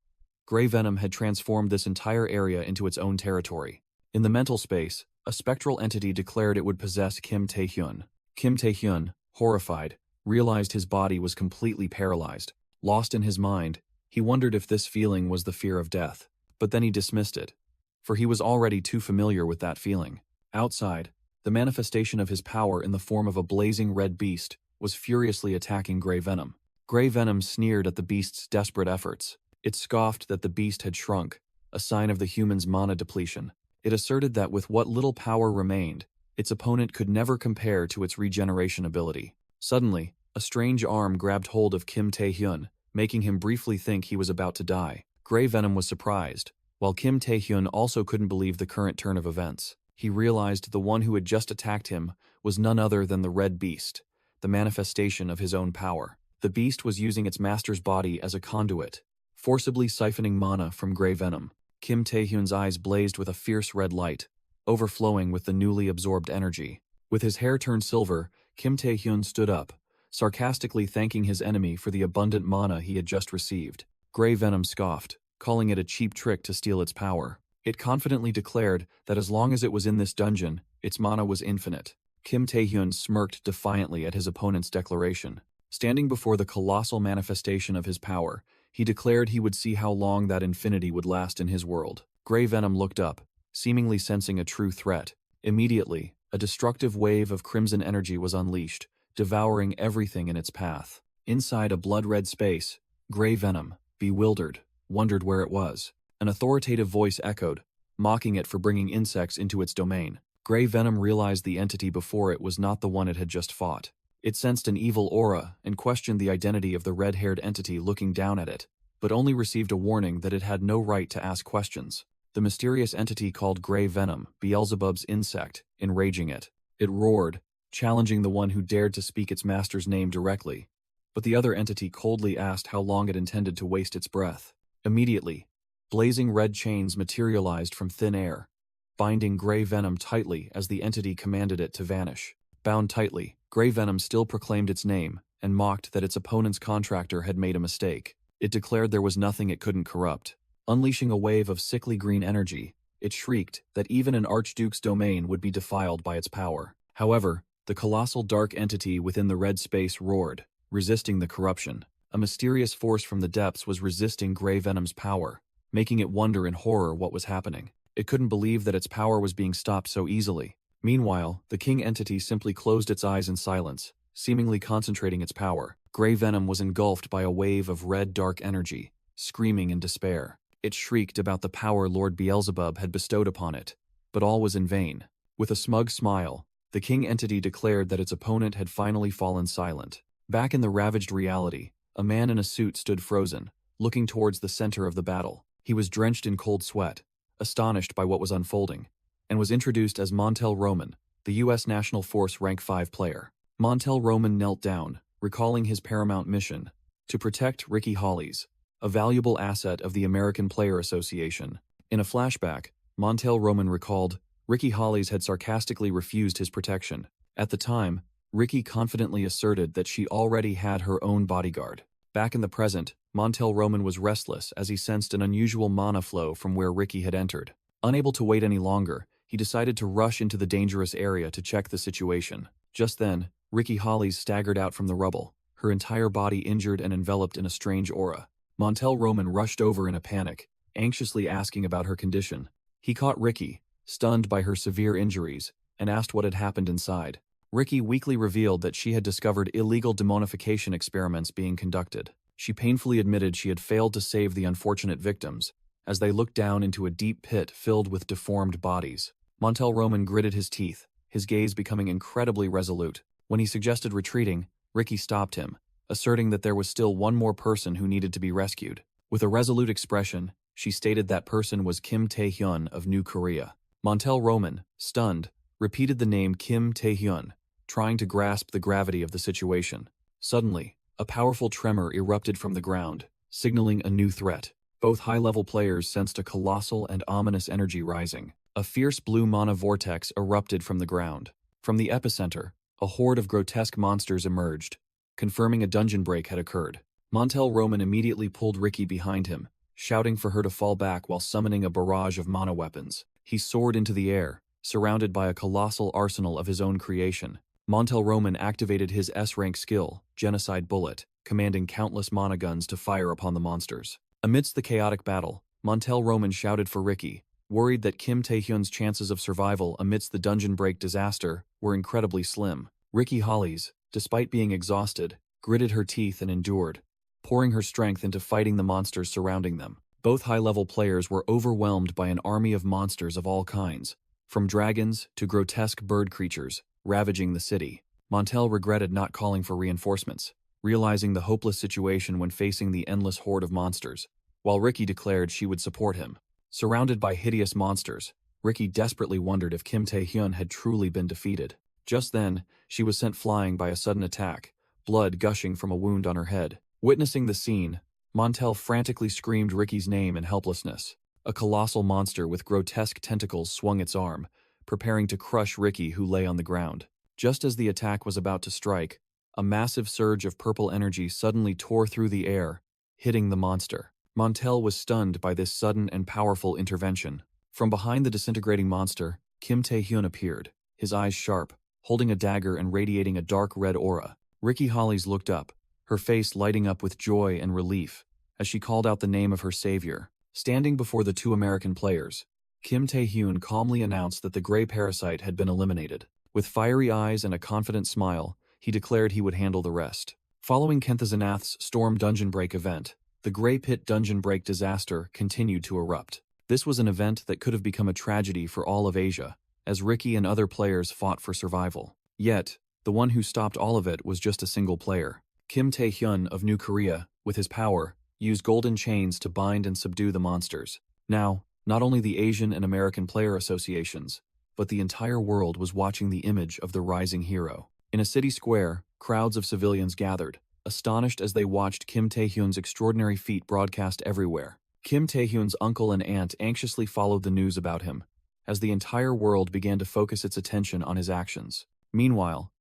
Gray venom had transformed this entire area into its own territory. In the mental space, a spectral entity declared it would possess Kim Tae-hyun. Kim Tae-hyun, horrified, realized his body was completely paralyzed. Lost in his mind, he wondered if this feeling was the fear of death. But then he dismissed it, for he was already too familiar with that feeling. Outside, the manifestation of his power in the form of a blazing red beast was furiously attacking gray venom. Gray venom sneered at the beast's desperate efforts. It scoffed that the beast had shrunk, a sign of the human's mana depletion. It asserted that with what little power remained, its opponent could never compare to its regeneration ability. Suddenly, a strange arm grabbed hold of Kim Tae-hyun, making him briefly think he was about to die. Gray venom was surprised, while Kim Tae-hyun also couldn't believe the current turn of events. He realized the one who had just attacked him was none other than the red beast, the manifestation of his own power. The beast was using its master's body as a conduit, forcibly siphoning mana from gray venom. Kim Tae-hyun's eyes blazed with a fierce red light, overflowing with the newly absorbed energy. With his hair turned silver, Kim Tae-hyun stood up, sarcastically thanking his enemy for the abundant mana he had just received. Gray venom scoffed, calling it a cheap trick to steal its power. It confidently declared that as long as it was in this dungeon, its mana was infinite. Kim Tae-hyun smirked defiantly at his opponent's declaration. Standing before the colossal manifestation of his power, he declared he would see how long that infinity would last in his world. Gray venom looked up, seemingly sensing a true threat. Immediately, a destructive wave of crimson energy was unleashed, devouring everything in its path. Inside a blood-red space, gray venom, bewildered, wondered where it was. An authoritative voice echoed, mocking it for bringing insects into its domain. Gray venom realized the entity before it was not the one it had just fought. It sensed an evil aura and questioned the identity of the red-haired entity looking down at it, but only received a warning that it had no right to ask questions. The mysterious entity called Gray Venom, Beelzebub's insect, enraging it. It roared, challenging the one who dared to speak its master's name directly, but the other entity coldly asked how long it intended to waste its breath. Immediately, blazing red chains materialized from thin air, binding Gray Venom tightly as the entity commanded it to vanish. Bound tightly, Gray Venom still proclaimed its name and mocked that its opponent's contractor had made a mistake. It declared there was nothing it couldn't corrupt. Unleashing a wave of sickly green energy, it shrieked that even an archduke's domain would be defiled by its power. However, The colossal dark entity within the red space roared, resisting the corruption. A mysterious force from the depths was resisting Grey Venom's power, making it wonder in horror what was happening. It couldn't believe that its power was being stopped so easily. Meanwhile, the king entity simply closed its eyes in silence, seemingly concentrating its power. Grey Venom was engulfed by a wave of red dark energy, screaming in despair. It shrieked about the power Lord Beelzebub had bestowed upon it, but all was in vain. With a smug smile, the king entity declared that its opponent had finally fallen silent. Back in the ravaged reality, a man in a suit stood frozen, looking towards the center of the battle. He was drenched in cold sweat, astonished by what was unfolding, and was introduced as Montel Roman, the U.S. National Force Rank 5 player. Montel Roman knelt down, recalling his paramount mission, to protect Ricky Hollies, a valuable asset of the American Player Association. In a flashback, Montel Roman recalled, Ricky Hollies had sarcastically refused his protection. At the time, Ricky confidently asserted that she already had her own bodyguard. Back in the present, Montel Roman was restless as he sensed an unusual mana flow from where Ricky had entered. Unable to wait any longer, he decided to rush into the dangerous area to check the situation. Just then, Ricky Hollies staggered out from the rubble, her entire body injured and enveloped in a strange aura. Montel Roman rushed over in a panic, anxiously asking about her condition. He caught Ricky, stunned by her severe injuries, and asked what had happened inside. Ricky weakly revealed that she had discovered illegal demonification experiments being conducted. She painfully admitted she had failed to save the unfortunate victims, as they looked down into a deep pit filled with deformed bodies. Montel Roman gritted his teeth, his gaze becoming incredibly resolute. When he suggested retreating, Ricky stopped him, asserting that there was still one more person who needed to be rescued. With a resolute expression, she stated that person was Kim Tae-hyun of New Korea. Montel Roman, stunned, repeated the name Kim Tae-hyun, trying to grasp the gravity of the situation. Suddenly, a powerful tremor erupted from the ground, signaling a new threat. Both high-level players sensed a colossal and ominous energy rising. A fierce blue mana vortex erupted from the ground. From the epicenter, a horde of grotesque monsters emerged, confirming a dungeon break had occurred. Montel Roman immediately pulled Ricky behind him, shouting for her to fall back while summoning a barrage of mana weapons. He soared into the air, surrounded by a colossal arsenal of his own creation. Montel Roman activated his S-rank skill, Genocide Bullet, commanding countless mana guns to fire upon the monsters. Amidst the chaotic battle, Montel Roman shouted for Ricky, worried that Kim Tae-hyun's chances of survival amidst the dungeon break disaster were incredibly slim. Ricky Hollies, despite being exhausted, gritted her teeth and endured, pouring her strength into fighting the monsters surrounding them. Both high-level players were overwhelmed by an army of monsters of all kinds, from dragons to grotesque bird creatures, ravaging the city. Montel regretted not calling for reinforcements, realizing the hopeless situation when facing the endless horde of monsters, while Ricky declared she would support him. Surrounded by hideous monsters, Ricky desperately wondered if Kim Tae-hyun had truly been defeated. Just then, she was sent flying by a sudden attack, blood gushing from a wound on her head. Witnessing the scene, Montel frantically screamed Ricky's name in helplessness. A colossal monster with grotesque tentacles swung its arm, preparing to crush Ricky, who lay on the ground. Just as the attack was about to strike, a massive surge of purple energy suddenly tore through the air, hitting the monster. Montel was stunned by this sudden and powerful intervention. From behind the disintegrating monster, Kim Tae-hyun appeared, his eyes sharp, holding a dagger and radiating a dark red aura. Ricky Hollies looked up, her face lighting up with joy and relief, as she called out the name of her savior. Standing before the two American players, Kim Tae-hyun calmly announced that the gray parasite had been eliminated. With fiery eyes and a confident smile, he declared he would handle the rest. Following Kenthazanath's Storm Dungeon Break event, the Grey Pit Dungeon Break disaster continued to erupt. This was an event that could have become a tragedy for all of Asia, as Ricky and other players fought for survival. Yet, the one who stopped all of it was just a single player. Kim Tae-hyun of New Korea, with his power, used golden chains to bind and subdue the monsters. Now, not only the Asian and American player associations, but the entire world was watching the image of the rising hero. In a city square, crowds of civilians gathered, astonished as they watched Kim Tae-hyun's extraordinary feat broadcast everywhere. Kim Tae-hyun's uncle and aunt anxiously followed the news about him, as the entire world began to focus its attention on his actions. Meanwhile,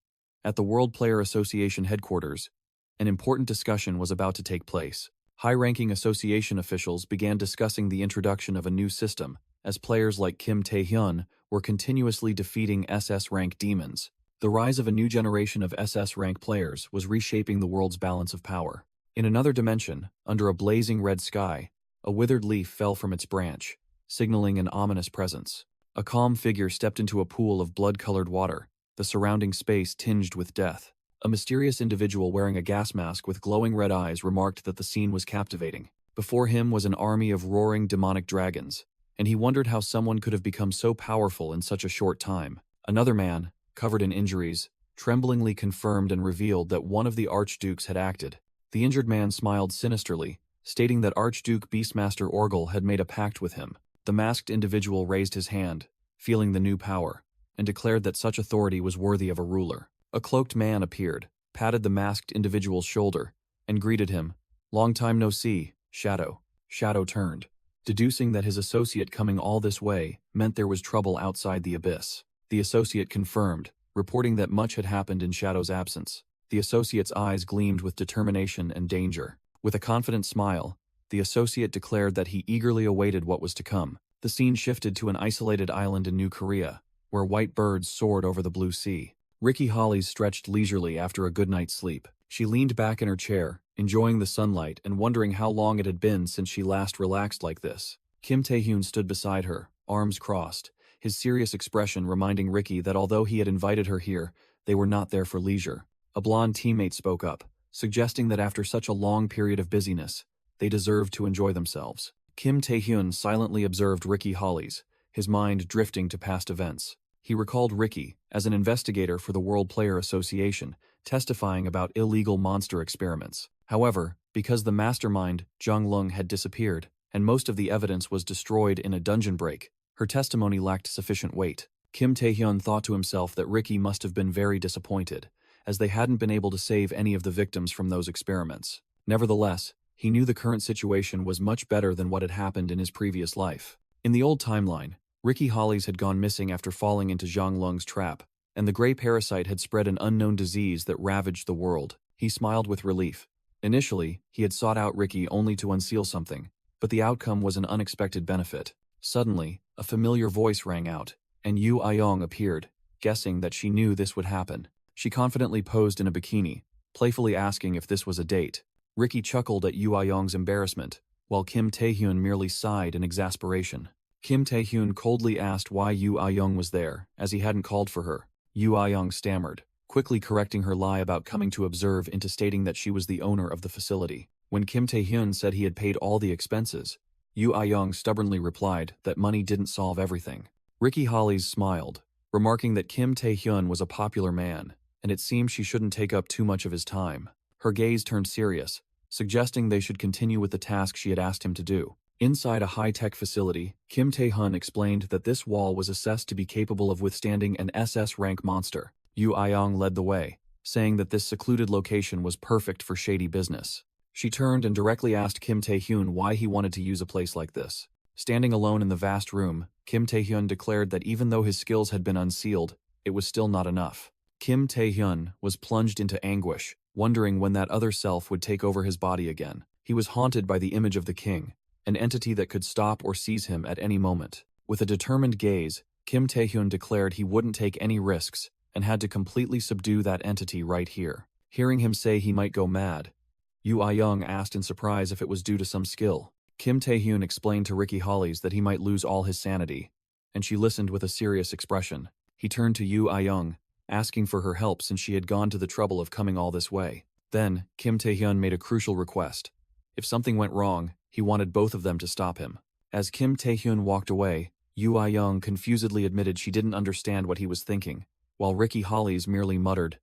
at the World Player Association headquarters, an important discussion was about to take place. High-ranking association officials began discussing the introduction of a new system, as players like Kim Tae-hyun were continuously defeating SS-rank demons. The rise of a new generation of SS rank players was reshaping the world's balance of power. In another dimension, under a blazing red sky, a withered leaf fell from its branch, signaling an ominous presence. A calm figure stepped into a pool of blood-colored water, the surrounding space tinged with death. A mysterious individual wearing a gas mask with glowing red eyes remarked that the scene was captivating. Before him was an army of roaring demonic dragons, and he wondered how someone could have become so powerful in such a short time. Another man, covered in injuries, tremblingly confirmed and revealed that one of the archdukes had acted. The injured man smiled sinisterly, stating that Archduke Beastmaster Orgel had made a pact with him. The masked individual raised his hand, feeling the new power, and declared that such authority was worthy of a ruler. A cloaked man appeared, patted the masked individual's shoulder, and greeted him. "Long time no see, Shadow." Shadow turned, deducing that his associate coming all this way meant there was trouble outside the abyss. The associate confirmed, reporting that much had happened in Shadow's absence. The associate's eyes gleamed with determination and danger. With a confident smile, the associate declared that he eagerly awaited what was to come. The scene shifted to an isolated island in New Korea, where white birds soared over the blue sea. Ricky Hollies stretched leisurely after a good night's sleep. She leaned back in her chair, enjoying the sunlight and wondering how long it had been since she last relaxed like this. Kim Tae-hyun stood beside her, arms crossed, his serious expression reminding Ricky that although he had invited her here, they were not there for leisure. A blonde teammate spoke up, suggesting that after such a long period of busyness, they deserved to enjoy themselves. Kim Tae-hyun silently observed Ricky Hollies, his mind drifting to past events. He recalled Ricky as an investigator for the World Player Association, testifying about illegal monster experiments. However, because the mastermind, Jung Lung, had disappeared, and most of the evidence was destroyed in a dungeon break, her testimony lacked sufficient weight. Kim Tae-hyun thought to himself that Ricky must have been very disappointed, as they hadn't been able to save any of the victims from those experiments. Nevertheless, he knew the current situation was much better than what had happened in his previous life. In the old timeline, Ricky Hollies had gone missing after falling into Zhang Lung's trap, and the gray parasite had spread an unknown disease that ravaged the world. He smiled with relief. Initially, he had sought out Ricky only to unseal something, but the outcome was an unexpected benefit. Suddenly, a familiar voice rang out, and Yu Ayong appeared, guessing that she knew this would happen. She confidently posed in a bikini, playfully asking if this was a date. Ricky chuckled at Yu Ayong's embarrassment, while Kim Tae-hyun merely sighed in exasperation. Kim Tae-hyun coldly asked why Yu Ayong was there, as he hadn't called for her. Yu Ayong stammered, quickly correcting her lie about coming to observe into stating that she was the owner of the facility. When Kim Tae-hyun said he had paid all the expenses, Yu Ayong stubbornly replied that money didn't solve everything. Ricky Hollies smiled, remarking that Kim Tae-hyun was a popular man, and it seemed she shouldn't take up too much of his time. Her gaze turned serious, suggesting they should continue with the task she had asked him to do. Inside a high-tech facility, Kim Tae-hyun explained that this wall was assessed to be capable of withstanding an SS-rank monster. Yu Ayong led the way, saying that this secluded location was perfect for shady business. She turned and directly asked Kim Tae-hyun why he wanted to use a place like this. Standing alone in the vast room, Kim Tae-hyun declared that even though his skills had been unsealed, it was still not enough. Kim Tae-hyun was plunged into anguish, wondering when that other self would take over his body again. He was haunted by the image of the king, an entity that could stop or seize him at any moment. With a determined gaze, Kim Tae-hyun declared he wouldn't take any risks and had to completely subdue that entity right here. Hearing him say he might go mad, Yu Ayong asked in surprise if it was due to some skill. Kim Tae-hyun explained to Ricky Hollies that he might lose all his sanity, and she listened with a serious expression. He turned to Yu Ayong, asking for her help since she had gone to the trouble of coming all this way. Then, Kim Tae-hyun made a crucial request. If something went wrong, he wanted both of them to stop him. As Kim Tae-hyun walked away, Yu Ayong confusedly admitted she didn't understand what he was thinking, while Ricky Hollies merely muttered,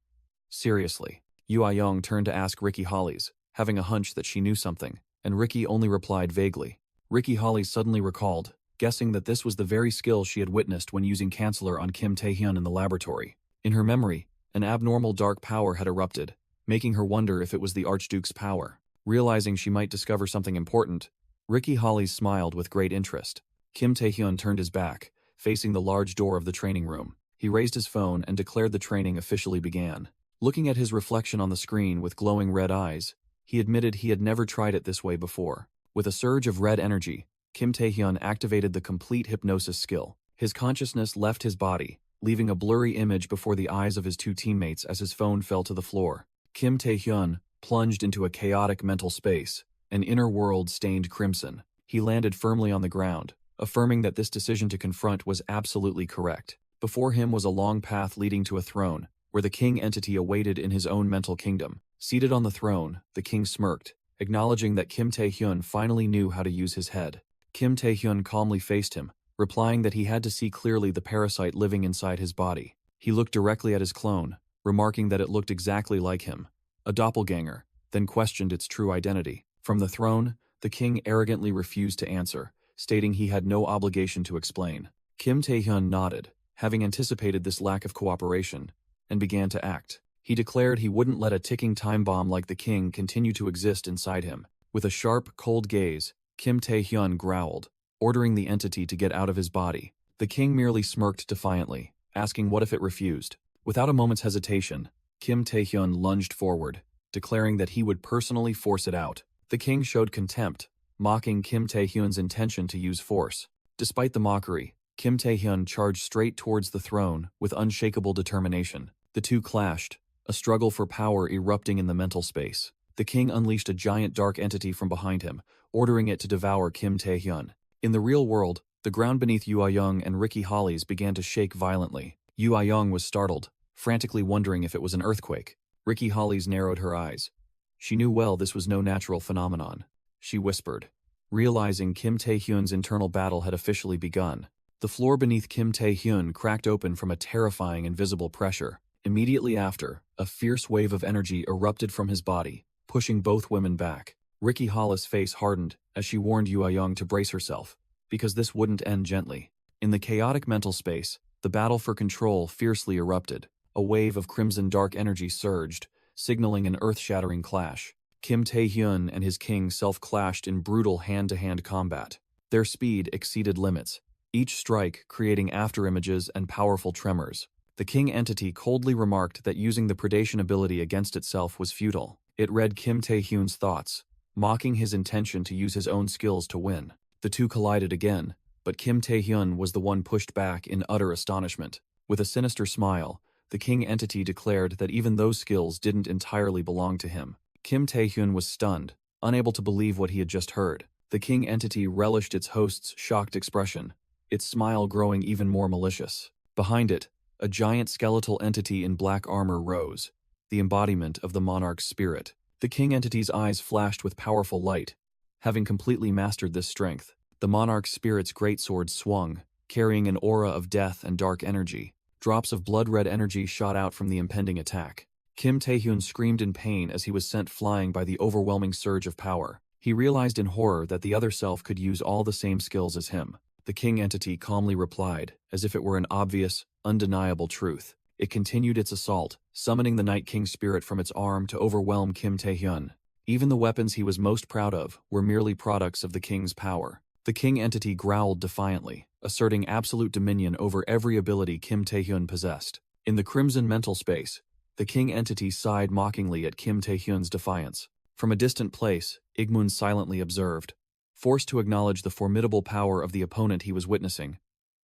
"Seriously." Yu Ayong turned to ask Ricky Hollies, having a hunch that she knew something, and Ricky only replied vaguely. Ricky Hollies suddenly recalled, guessing that this was the very skill she had witnessed when using Canceller on Kim Tae-hyun in the laboratory. In her memory, an abnormal dark power had erupted, making her wonder if it was the Archduke's power. Realizing she might discover something important, Ricky Hollies smiled with great interest. Kim Tae-hyun turned his back, facing the large door of the training room. He raised his phone and declared the training officially began. Looking at his reflection on the screen with glowing red eyes, he admitted he had never tried it this way before. With a surge of red energy, Kim Tae-hyun activated the complete hypnosis skill. His consciousness left his body, leaving a blurry image before the eyes of his two teammates as his phone fell to the floor. Kim Tae-hyun plunged into a chaotic mental space, an inner world stained crimson. He landed firmly on the ground, affirming that this decision to confront was absolutely correct. Before him was a long path leading to a throne, where the king entity awaited in his own mental kingdom. Seated on the throne, the king smirked, acknowledging that Kim Tae-hyun finally knew how to use his head. Kim Tae-hyun calmly faced him, replying that he had to see clearly the parasite living inside his body. He looked directly at his clone, remarking that it looked exactly like him, a doppelganger, then questioned its true identity. From the throne, the king arrogantly refused to answer, stating he had no obligation to explain. Kim Tae-hyun nodded, having anticipated this lack of cooperation, and began to act. He declared he wouldn't let a ticking time bomb like the king continue to exist inside him. With a sharp, cold gaze, Kim Tae-hyun growled, ordering the entity to get out of his body. The king merely smirked defiantly, asking what if it refused. Without a moment's hesitation, Kim Tae-hyun lunged forward, declaring that he would personally force it out. The king showed contempt, mocking Kim Tae-hyun's intention to use force. Despite the mockery, Kim Tae-hyun charged straight towards the throne with unshakable determination. The two clashed, a struggle for power erupting in the mental space. The king unleashed a giant dark entity from behind him, ordering it to devour Kim Tae-hyun. In the real world, the ground beneath Yoo Ah-young and Ricky Hollies began to shake violently. Yoo Ah-young was startled, frantically wondering if it was an earthquake. Ricky Hollies narrowed her eyes. She knew well this was no natural phenomenon. She whispered, realizing Kim Tae-hyun's internal battle had officially begun. The floor beneath Kim Tae-hyun cracked open from a terrifying invisible pressure. Immediately after, a fierce wave of energy erupted from his body, pushing both women back. Ricky Hollis' face hardened as she warned Yoo Ah-young to brace herself, because this wouldn't end gently. In the chaotic mental space, the battle for control fiercely erupted. A wave of crimson dark energy surged, signaling an earth-shattering clash. Kim Tae-hyun and his king self-clashed in brutal hand-to-hand combat. Their speed exceeded limits, each strike creating afterimages and powerful tremors. The king entity coldly remarked that using the predation ability against itself was futile. It read Kim Tae-hyun's thoughts, mocking his intention to use his own skills to win. The two collided again, but Kim Tae-hyun was the one pushed back in utter astonishment. With a sinister smile, the king entity declared that even those skills didn't entirely belong to him. Kim Tae-hyun was stunned, unable to believe what he had just heard. The king entity relished its host's shocked expression, its smile growing even more malicious. Behind it, a giant skeletal entity in black armor rose, the embodiment of the monarch's spirit. The king entity's eyes flashed with powerful light. Having completely mastered this strength, the monarch's spirit's greatsword swung, carrying an aura of death and dark energy. Drops of blood-red energy shot out from the impending attack. Kim Tae-hyun screamed in pain as he was sent flying by the overwhelming surge of power. He realized in horror that the other self could use all the same skills as him. The king entity calmly replied, as if it were an obvious, undeniable truth. It continued its assault, summoning the Night King's spirit from its arm to overwhelm Kim Tae-hyun. Even the weapons he was most proud of were merely products of the king's power. The king entity growled defiantly, asserting absolute dominion over every ability Kim Tae-hyun possessed. In the crimson mental space, the king entity sighed mockingly at Kim Tae-hyun's defiance. From a distant place, Igmun silently observed, forced to acknowledge the formidable power of the opponent he was witnessing,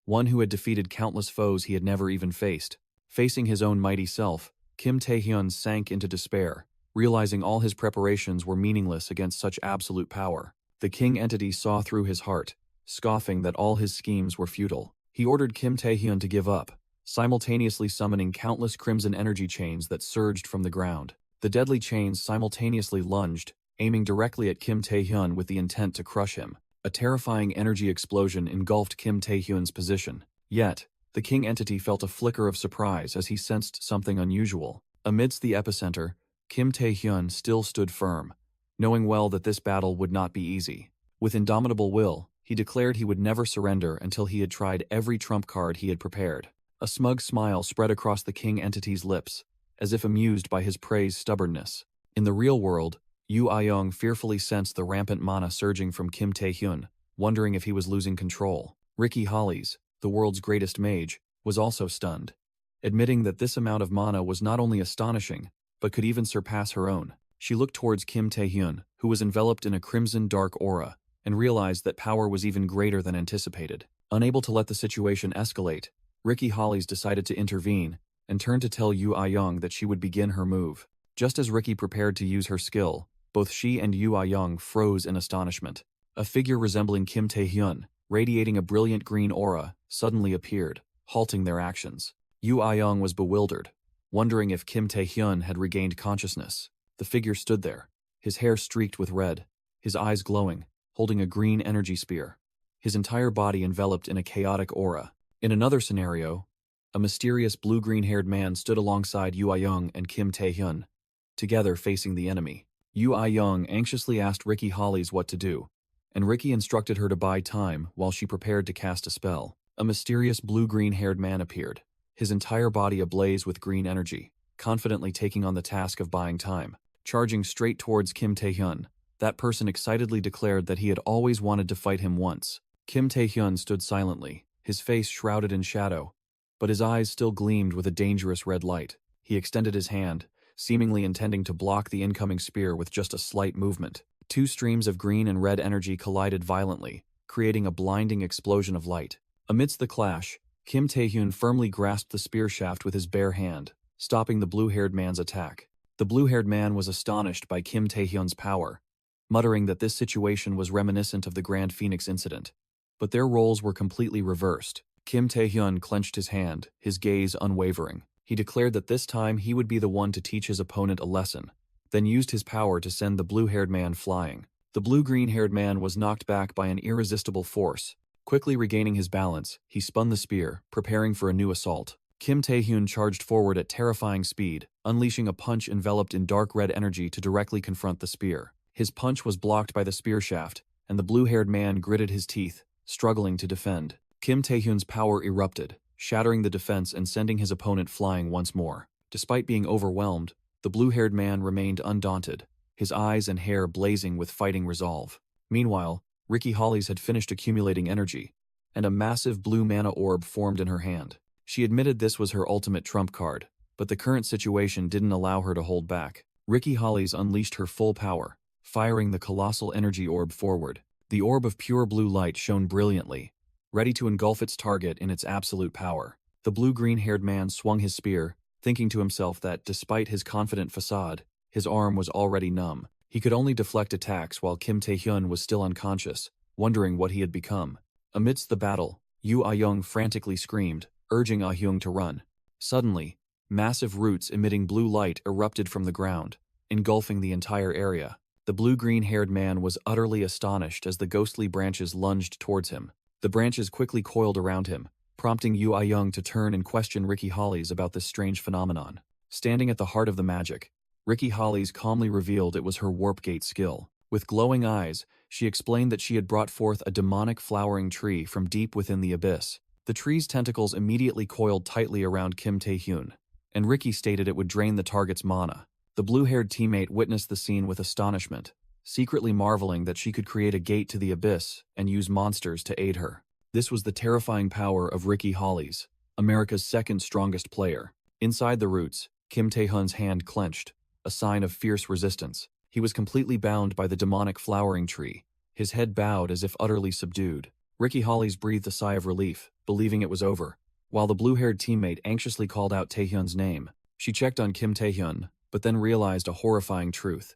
one who had defeated countless foes he had never even faced. Facing his own mighty self, Kim Tae-hyun sank into despair, realizing all his preparations were meaningless against such absolute power. The king entity saw through his heart, scoffing that all his schemes were futile. He ordered Kim Tae-hyun to give up, simultaneously summoning countless crimson energy chains that surged from the ground. The deadly chains simultaneously lunged, aiming directly at Kim Tae-hyun with the intent to crush him. A terrifying energy explosion engulfed Kim Tae-hyun's position. Yet, the king entity felt a flicker of surprise as he sensed something unusual. Amidst the epicenter, Kim Tae-hyun still stood firm, knowing well that this battle would not be easy. With indomitable will, he declared he would never surrender until he had tried every trump card he had prepared. A smug smile spread across the king entity's lips, as if amused by his prey's stubbornness. In the real world, Yoo Ah-young fearfully sensed the rampant mana surging from Kim Tae-hyun, wondering if he was losing control. Ricky Hollies, the world's greatest mage, was also stunned, admitting that this amount of mana was not only astonishing, but could even surpass her own. She looked towards Kim Tae-hyun, who was enveloped in a crimson dark aura, and realized that power was even greater than anticipated. Unable to let the situation escalate, Ricky Hollies decided to intervene and turned to tell Yu Ah-young that she would begin her move. Just as Ricky prepared to use her skill, both she and Yu Ah-young froze in astonishment. A figure resembling Kim Tae-hyun, radiating a brilliant green aura, suddenly appeared, halting their actions. Yu Ah-young was bewildered, wondering if Kim Tae-hyun had regained consciousness. The figure stood there, his hair streaked with red, his eyes glowing, holding a green energy spear. His entire body enveloped in a chaotic aura. In another scenario, a mysterious blue-green-haired man stood alongside Yu Ah-young and Kim Tae-hyun, together facing the enemy. Yu Ah-young anxiously asked Ricky Hollies what to do, and Ricky instructed her to buy time while she prepared to cast a spell. A mysterious blue-green-haired man appeared, his entire body ablaze with green energy, confidently taking on the task of buying time. Charging straight towards Kim Tae-hyun, that person excitedly declared that he had always wanted to fight him once. Kim Tae-hyun stood silently, his face shrouded in shadow, but his eyes still gleamed with a dangerous red light. He extended his hand, seemingly intending to block the incoming spear with just a slight movement. Two streams of green and red energy collided violently, creating a blinding explosion of light. Amidst the clash, Kim Tae-hyun firmly grasped the spear shaft with his bare hand, stopping the blue-haired man's attack. The blue-haired man was astonished by Kim Tae-hyun's power, muttering that this situation was reminiscent of the Grand Phoenix incident. But their roles were completely reversed. Kim Tae-hyun clenched his hand, his gaze unwavering. He declared that this time he would be the one to teach his opponent a lesson, then used his power to send the blue-haired man flying. The blue-green-haired man was knocked back by an irresistible force. Quickly regaining his balance, he spun the spear, preparing for a new assault. Kim Tae-hyun charged forward at terrifying speed, unleashing a punch enveloped in dark red energy to directly confront the spear. His punch was blocked by the spear shaft, and the blue-haired man gritted his teeth, struggling to defend. Kim Tae-hyun's power erupted, shattering the defense and sending his opponent flying once more. Despite being overwhelmed, the blue-haired man remained undaunted, his eyes and hair blazing with fighting resolve. Meanwhile, Ricky Hollies had finished accumulating energy, and a massive blue mana orb formed in her hand. She admitted this was her ultimate trump card, but the current situation didn't allow her to hold back. Ricky Hollies unleashed her full power, firing the colossal energy orb forward. The orb of pure blue light shone brilliantly, ready to engulf its target in its absolute power. The blue-green-haired man swung his spear, thinking to himself that, despite his confident facade, his arm was already numb. He could only deflect attacks while Kim Tae-hyun was still unconscious, wondering what he had become. Amidst the battle, Yu Ah-young frantically screamed, urging Ah-hyung to run. Suddenly, massive roots emitting blue light erupted from the ground, engulfing the entire area. The blue-green-haired man was utterly astonished as the ghostly branches lunged towards him. The branches quickly coiled around him, prompting Yu Ah-young to turn and question Ricky Hollies about this strange phenomenon. Standing at the heart of the magic, Ricky Hollies calmly revealed it was her warp gate skill. With glowing eyes, she explained that she had brought forth a demonic flowering tree from deep within the abyss. The tree's tentacles immediately coiled tightly around Kim Tae-hyun, and Ricky stated it would drain the target's mana. The blue-haired teammate witnessed the scene with astonishment, secretly marveling that she could create a gate to the abyss and use monsters to aid her. This was the terrifying power of Ricky Hollies, America's second strongest player. Inside the roots, Kim Tae-hyun's hand clenched, a sign of fierce resistance. He was completely bound by the demonic flowering tree, his head bowed as if utterly subdued. Ricky Hollies breathed a sigh of relief, believing it was over, while the blue-haired teammate anxiously called out Tae-hyun's name. She checked on Kim Tae-hyun, but then realized a horrifying truth.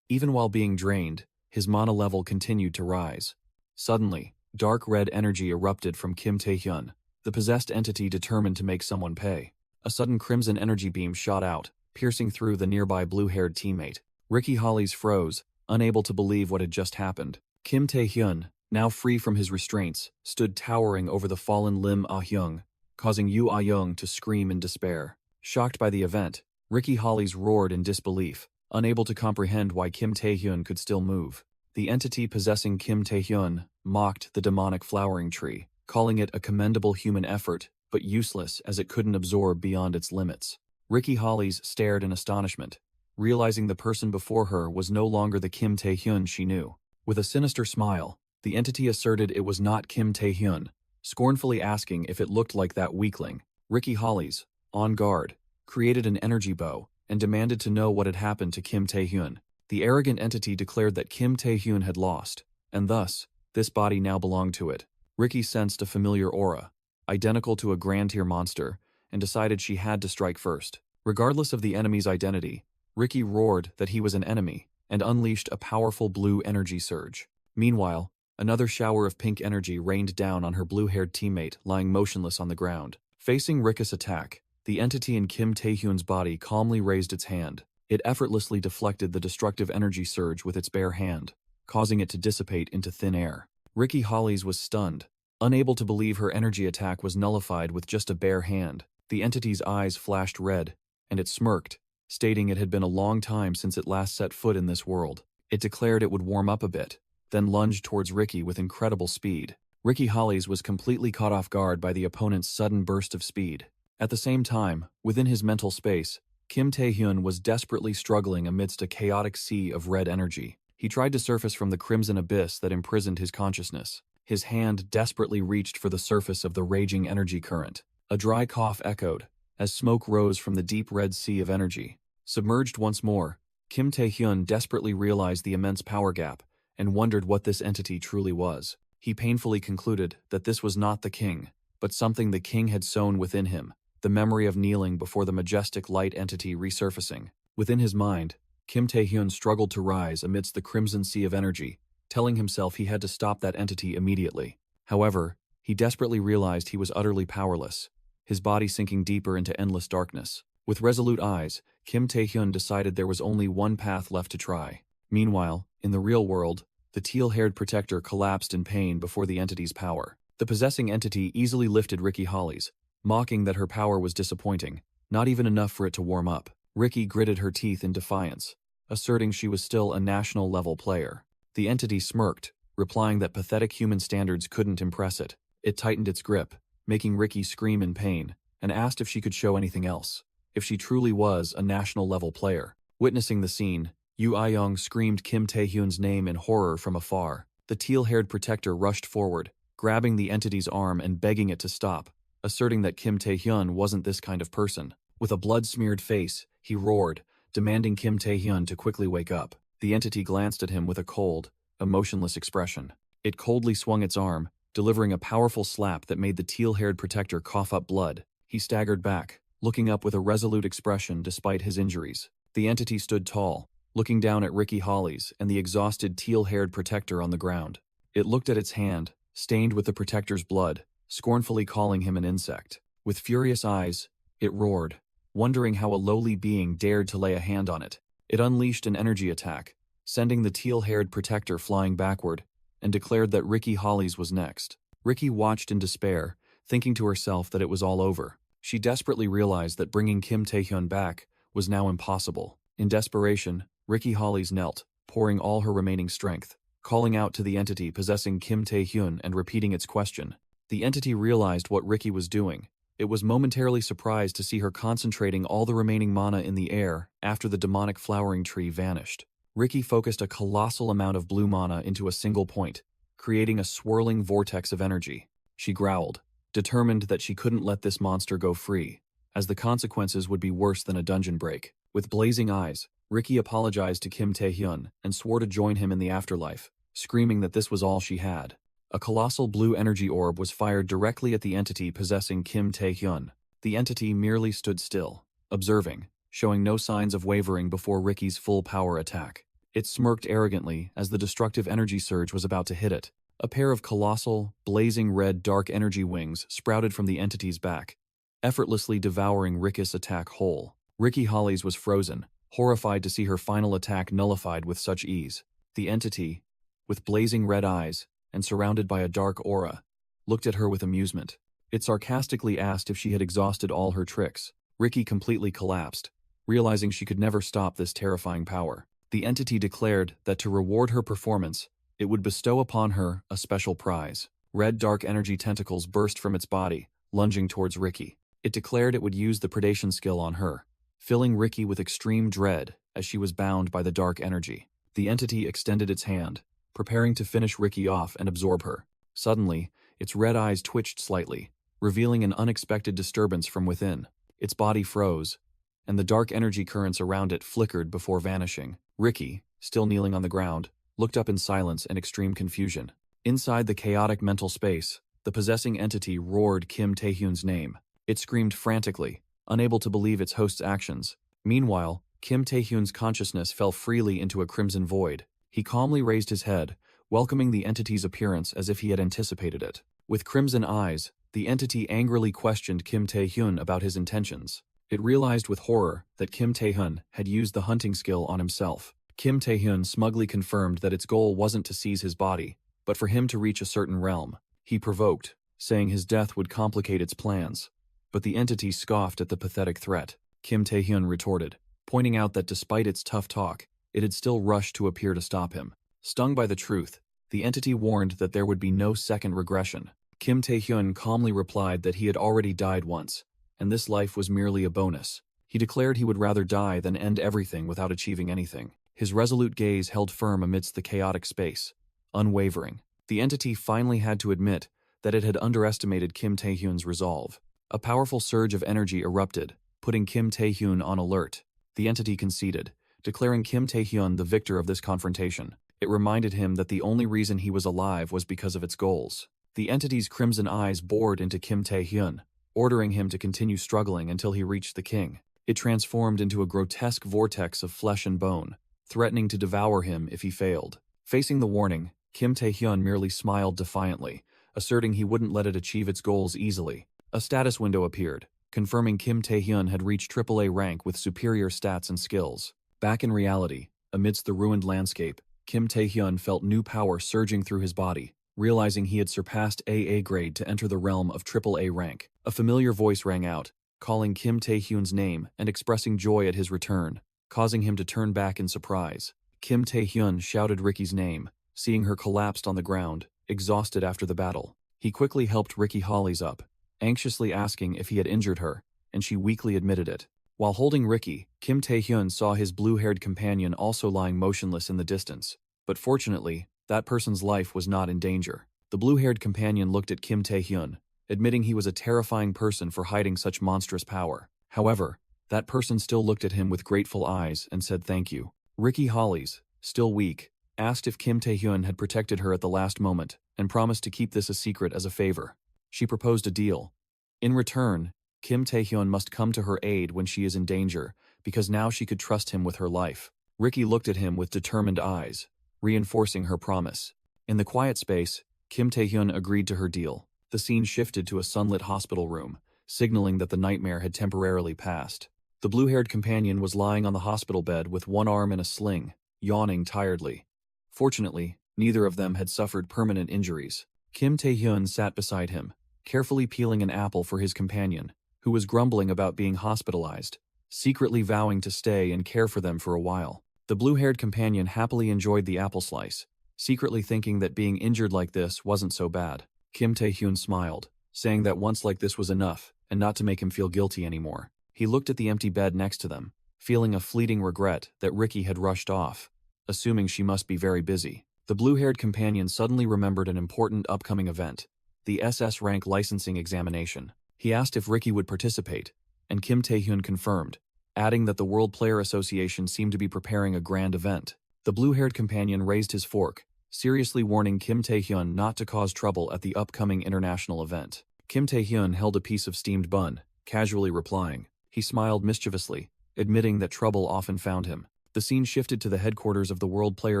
Even while being drained, his mana level continued to rise. Suddenly, dark red energy erupted from Kim Tae-hyun, the possessed entity determined to make someone pay. A sudden crimson energy beam shot out, piercing through the nearby blue-haired teammate. Ricky Hollies froze, unable to believe what had just happened. Kim Tae-hyun, now free from his restraints, stood towering over the fallen Lim Ah-hyung, causing Yu Ah-young to scream in despair. Shocked by the event, Ricky Hollies roared in disbelief, unable to comprehend why Kim Tae-hyun could still move. The entity possessing Kim Tae-hyun mocked the demonic flowering tree, calling it a commendable human effort, but useless as it couldn't absorb beyond its limits. Ricky Hollies stared in astonishment, realizing the person before her was no longer the Kim Tae-hyun she knew. With a sinister smile, the entity asserted it was not Kim Tae-hyun, scornfully asking if it looked like that weakling. Ricky Hollies, on guard, created an energy bow and demanded to know what had happened to Kim Tae-hyun. The arrogant entity declared that Kim Tae-hyun had lost, and thus, this body now belonged to it. Ricky sensed a familiar aura, identical to a grand tier monster, and decided she had to strike first. Regardless of the enemy's identity, Ricky roared that he was an enemy and unleashed a powerful blue energy surge. Meanwhile, another shower of pink energy rained down on her blue-haired teammate lying motionless on the ground. Facing Ricky's attack, the entity in Kim Taehyun's body calmly raised its hand. It effortlessly deflected the destructive energy surge with its bare hand, causing it to dissipate into thin air. Ricky Hollies was stunned, unable to believe her energy attack was nullified with just a bare hand. The entity's eyes flashed red, and it smirked, stating it had been a long time since it last set foot in this world. It declared it would warm up a bit, then lunged towards Ricky with incredible speed. Ricky Hollies was completely caught off guard by the opponent's sudden burst of speed. At the same time, within his mental space, Kim Taehyun was desperately struggling amidst a chaotic sea of red energy. He tried to surface from the crimson abyss that imprisoned his consciousness. His hand desperately reached for the surface of the raging energy current. A dry cough echoed, as smoke rose from the deep red sea of energy. Submerged once more, Kim Taehyun desperately realized the immense power gap and wondered what this entity truly was. He painfully concluded that this was not the king, but something the king had sown within him, the memory of kneeling before the majestic light entity resurfacing. Within his mind, Kim Taehyun struggled to rise amidst the crimson sea of energy, telling himself he had to stop that entity immediately. However, he desperately realized he was utterly powerless, his body sinking deeper into endless darkness. With resolute eyes, Kim Taehyun decided there was only one path left to try. Meanwhile, in the real world, the teal-haired protector collapsed in pain before the entity's power. The possessing entity easily lifted Ricky Hollies, mocking that her power was disappointing, not even enough for it to warm up. Ricky gritted her teeth in defiance, asserting she was still a national-level player. The entity smirked, replying that pathetic human standards couldn't impress it. It tightened its grip, making Ricky scream in pain, and asked if she could show anything else, if she truly was a national-level player. Witnessing the scene, Yu Ayoung screamed Kim Taehyun's name in horror from afar. The teal-haired protector rushed forward, grabbing the entity's arm and begging it to stop, asserting that Kim Taehyun wasn't this kind of person. With a blood-smeared face, he roared, demanding Kim Taehyun to quickly wake up. The entity glanced at him with a cold, emotionless expression. It coldly swung its arm, delivering a powerful slap that made the teal-haired protector cough up blood. He staggered back, looking up with a resolute expression despite his injuries. The entity stood tall, looking down at Ricky Hollies and the exhausted teal-haired protector on the ground. It looked at its hand, stained with the protector's blood, scornfully calling him an insect. With furious eyes, it roared, wondering how a lowly being dared to lay a hand on it. It unleashed an energy attack, sending the teal-haired protector flying backward, and declared that Ricky Hollies was next. Ricky watched in despair, thinking to herself that it was all over. She desperately realized that bringing Kim Taehyun back was now impossible. In desperation, Ricky Hollies knelt, pouring all her remaining strength, calling out to the entity possessing Kim Taehyun and repeating its question. The entity realized what Ricky was doing. It was momentarily surprised to see her concentrating all the remaining mana in the air after the demonic flowering tree vanished. Ricky focused a colossal amount of blue mana into a single point, creating a swirling vortex of energy. She growled, determined that she couldn't let this monster go free, as the consequences would be worse than a dungeon break. With blazing eyes, Ricky apologized to Kim Taehyun and swore to join him in the afterlife, screaming that this was all she had. A colossal blue energy orb was fired directly at the entity possessing Kim Taehyun. The entity merely stood still, observing, showing no signs of wavering before Ricky's full power attack. It smirked arrogantly as the destructive energy surge was about to hit it. A pair of colossal, blazing red dark energy wings sprouted from the entity's back, effortlessly devouring Ricky's attack whole. Ricky Hollies was frozen, horrified to see her final attack nullified with such ease. The entity, with blazing red eyes and surrounded by a dark aura, looked at her with amusement. It sarcastically asked if she had exhausted all her tricks. Ricky completely collapsed, realizing she could never stop this terrifying power. The entity declared that to reward her performance, it would bestow upon her a special prize. Red dark energy tentacles burst from its body, lunging towards Ricky. It declared it would use the predation skill on her, filling Ricky with extreme dread as she was bound by the dark energy. The entity extended its hand, preparing to finish Ricky off and absorb her. Suddenly, its red eyes twitched slightly, revealing an unexpected disturbance from within. Its body froze, and the dark energy currents around it flickered before vanishing. Ricky, still kneeling on the ground, looked up in silence and extreme confusion. Inside the chaotic mental space, The possessing entity roared Kim Tae-hyun's name. It screamed frantically, unable to believe its host's actions. Meanwhile, Kim Tae-hyun's consciousness fell freely into a crimson void. He calmly raised his head, welcoming the entity's appearance as if he had anticipated it. With crimson eyes, the entity angrily questioned Kim Tae-hyun about his intentions. It realized with horror that Kim Tae-hyun had used the hunting skill on himself. Kim Tae-hyun smugly confirmed that its goal wasn't to seize his body, but for him to reach a certain realm. He provoked, saying his death would complicate its plans. But the entity scoffed at the pathetic threat. Kim Tae-hyun retorted, pointing out that despite its tough talk, it had still rushed to appear to stop him. Stung by the truth, the entity warned that there would be no second regression. Kim Tae-hyun calmly replied that he had already died once, and this life was merely a bonus. He declared he would rather die than end everything without achieving anything. His resolute gaze held firm amidst the chaotic space, unwavering. The entity finally had to admit that it had underestimated Kim Tae-hyun's resolve. A powerful surge of energy erupted, putting Kim Tae-hyun on alert. The entity conceded, declaring Kim Tae-hyun the victor of this confrontation. It reminded him that the only reason he was alive was because of its goals. The entity's crimson eyes bored into Kim Tae-hyun, ordering him to continue struggling until he reached the king. It transformed into a grotesque vortex of flesh and bone, threatening to devour him if he failed. Facing the warning, Kim Tae-hyun merely smiled defiantly, asserting he wouldn't let it achieve its goals easily. A status window appeared, confirming Kim Tae-hyun had reached AAA rank with superior stats and skills. Back in reality, amidst the ruined landscape, Kim Tae-hyun felt new power surging through his body, realizing he had surpassed AA grade to enter the realm of AAA rank. A familiar voice rang out, calling Kim Tae-hyun's name and expressing joy at his return, causing him to turn back in surprise. Kim Tae-hyun shouted Ricky's name, seeing her collapsed on the ground, exhausted after the battle. He quickly helped Ricky Hollies up, anxiously asking if he had injured her, and she weakly admitted it. While holding Ricky, Kim Tae-hyun saw his blue-haired companion also lying motionless in the distance. But fortunately, that person's life was not in danger. The blue-haired companion looked at Kim Tae-hyun, admitting he was a terrifying person for hiding such monstrous power. However, that person still looked at him with grateful eyes and said thank you. Ricky Hollies, still weak, asked if Kim Tae-hyun had protected her at the last moment and promised to keep this a secret as a favor. She proposed a deal. In return, Kim Tae-hyun must come to her aid when she is in danger, because now she could trust him with her life. Ricky looked at him with determined eyes, reinforcing her promise. In the quiet space, Kim Tae-hyun agreed to her deal. The scene shifted to a sunlit hospital room, signaling that the nightmare had temporarily passed. The blue-haired companion was lying on the hospital bed with one arm in a sling, yawning tiredly. Fortunately, neither of them had suffered permanent injuries. Kim Tae-hyun sat beside him, carefully peeling an apple for his companion, who was grumbling about being hospitalized, secretly vowing to stay and care for them for a while. The blue-haired companion happily enjoyed the apple slice, secretly thinking that being injured like this wasn't so bad. Kim Tae-hyun smiled, saying that once like this was enough, and not to make him feel guilty anymore. He looked at the empty bed next to them, feeling a fleeting regret that Ricky had rushed off, assuming she must be very busy. The blue-haired companion suddenly remembered an important upcoming event, the SS rank licensing examination. He asked if Ricky would participate, and Kim Tae-hyun confirmed, adding that the World Player Association seemed to be preparing a grand event. The blue-haired companion raised his fork, seriously warning Kim Tae-hyun not to cause trouble at the upcoming international event. Kim Tae-hyun held a piece of steamed bun, casually replying. He smiled mischievously, admitting that trouble often found him. The scene shifted to the headquarters of the World Player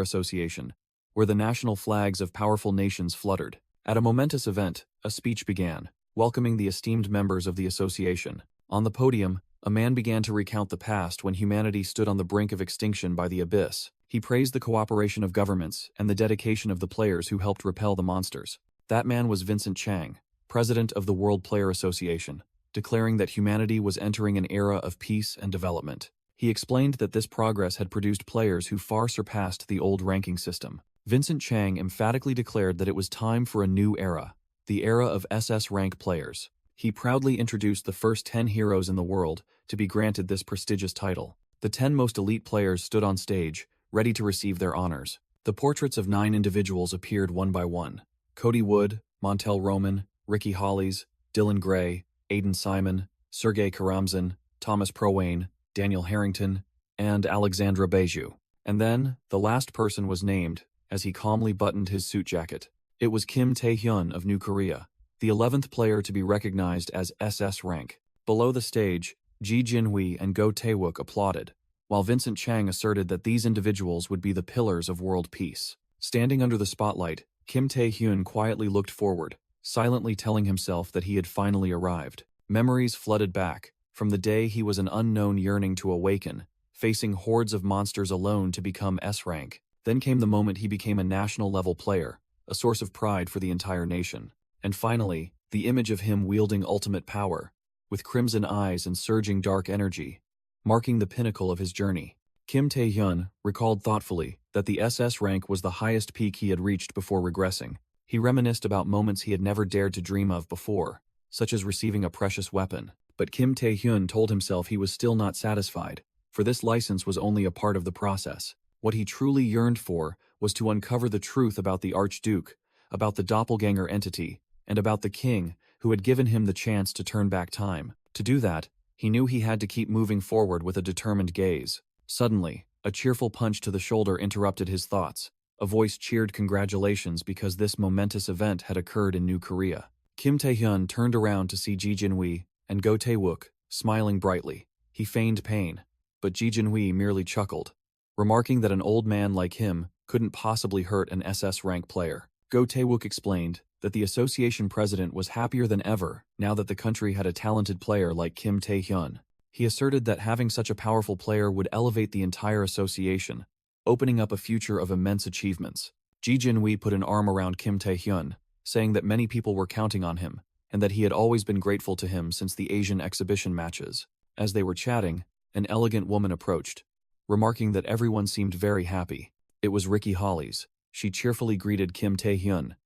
Association, where the national flags of powerful nations fluttered. At a momentous event, a speech began, welcoming the esteemed members of the association. On the podium, a man began to recount the past when humanity stood on the brink of extinction by the abyss. He praised the cooperation of governments and the dedication of the players who helped repel the monsters. That man was Vincent Chang, president of the World Player Association, declaring that humanity was entering an era of peace and development. He explained that this progress had produced players who far surpassed the old ranking system. Vincent Chang emphatically declared that it was time for a new era, the era of SS rank players. He proudly introduced the first 10 heroes in the world to be granted this prestigious title. The 10 most elite players stood on stage, ready to receive their honors. The portraits of 9 individuals appeared one by one. Cody Wood, Montel Roman, Ricky Hollies, Dylan Gray, Aidan Simon, Sergei Karamzin, Thomas Prowane, Daniel Harrington, and Alexandra Beju. And then, the last person was named, as he calmly buttoned his suit jacket. It was Kim Tae-hyun of New Korea. the 11th player to be recognized as SS rank. Below the stage, Ji Jinhui and Go Taewook applauded, while Vincent Chang asserted that these individuals would be the pillars of world peace. Standing under the spotlight, Kim Tae-hyun quietly looked forward, silently telling himself that he had finally arrived. Memories flooded back, from the day he was an unknown yearning to awaken, facing hordes of monsters alone to become S-rank. Then came the moment he became a national-level player, a source of pride for the entire nation. And finally, the image of him wielding ultimate power, with crimson eyes and surging dark energy, marking the pinnacle of his journey. Kim Tae-hyun recalled thoughtfully that the SS rank was the highest peak he had reached before regressing. He reminisced about moments he had never dared to dream of before, such as receiving a precious weapon. But Kim Tae-hyun told himself he was still not satisfied, for this license was only a part of the process. What he truly yearned for was to uncover the truth about the Archduke, about the doppelganger entity, and about the king who had given him the chance to turn back time. To do that, he knew he had to keep moving forward with a determined gaze. Suddenly, a cheerful punch to the shoulder interrupted his thoughts. A voice cheered congratulations because this momentous event had occurred in New Korea. Kim Tae-hyun turned around to see Ji Jinhui and Go Taewook, smiling brightly. He feigned pain, but Ji Jinhui merely chuckled, remarking that an old man like him couldn't possibly hurt an SS rank player. Go Taewook explained that the association president was happier than ever now that the country had a talented player like Kim Tae-hyun. He asserted that having such a powerful player would elevate the entire association, opening up a future of immense achievements. Ji Jinhui put an arm around Kim Tae-hyun, saying that many people were counting on him, and that he had always been grateful to him since the Asian exhibition matches. As they were chatting, an elegant woman approached, remarking that everyone seemed very happy. It was Ricky Hollies. She cheerfully greeted Kim Tae-hyun,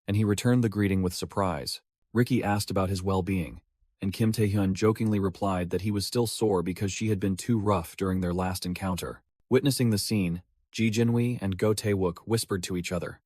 and he returned the greeting with surprise. Ricky asked about his well-being, and Kim Tae-hyun jokingly replied that he was still sore because she had been too rough during their last encounter. Witnessing the scene, Ji Jinhui and Go Taewook whispered to each other.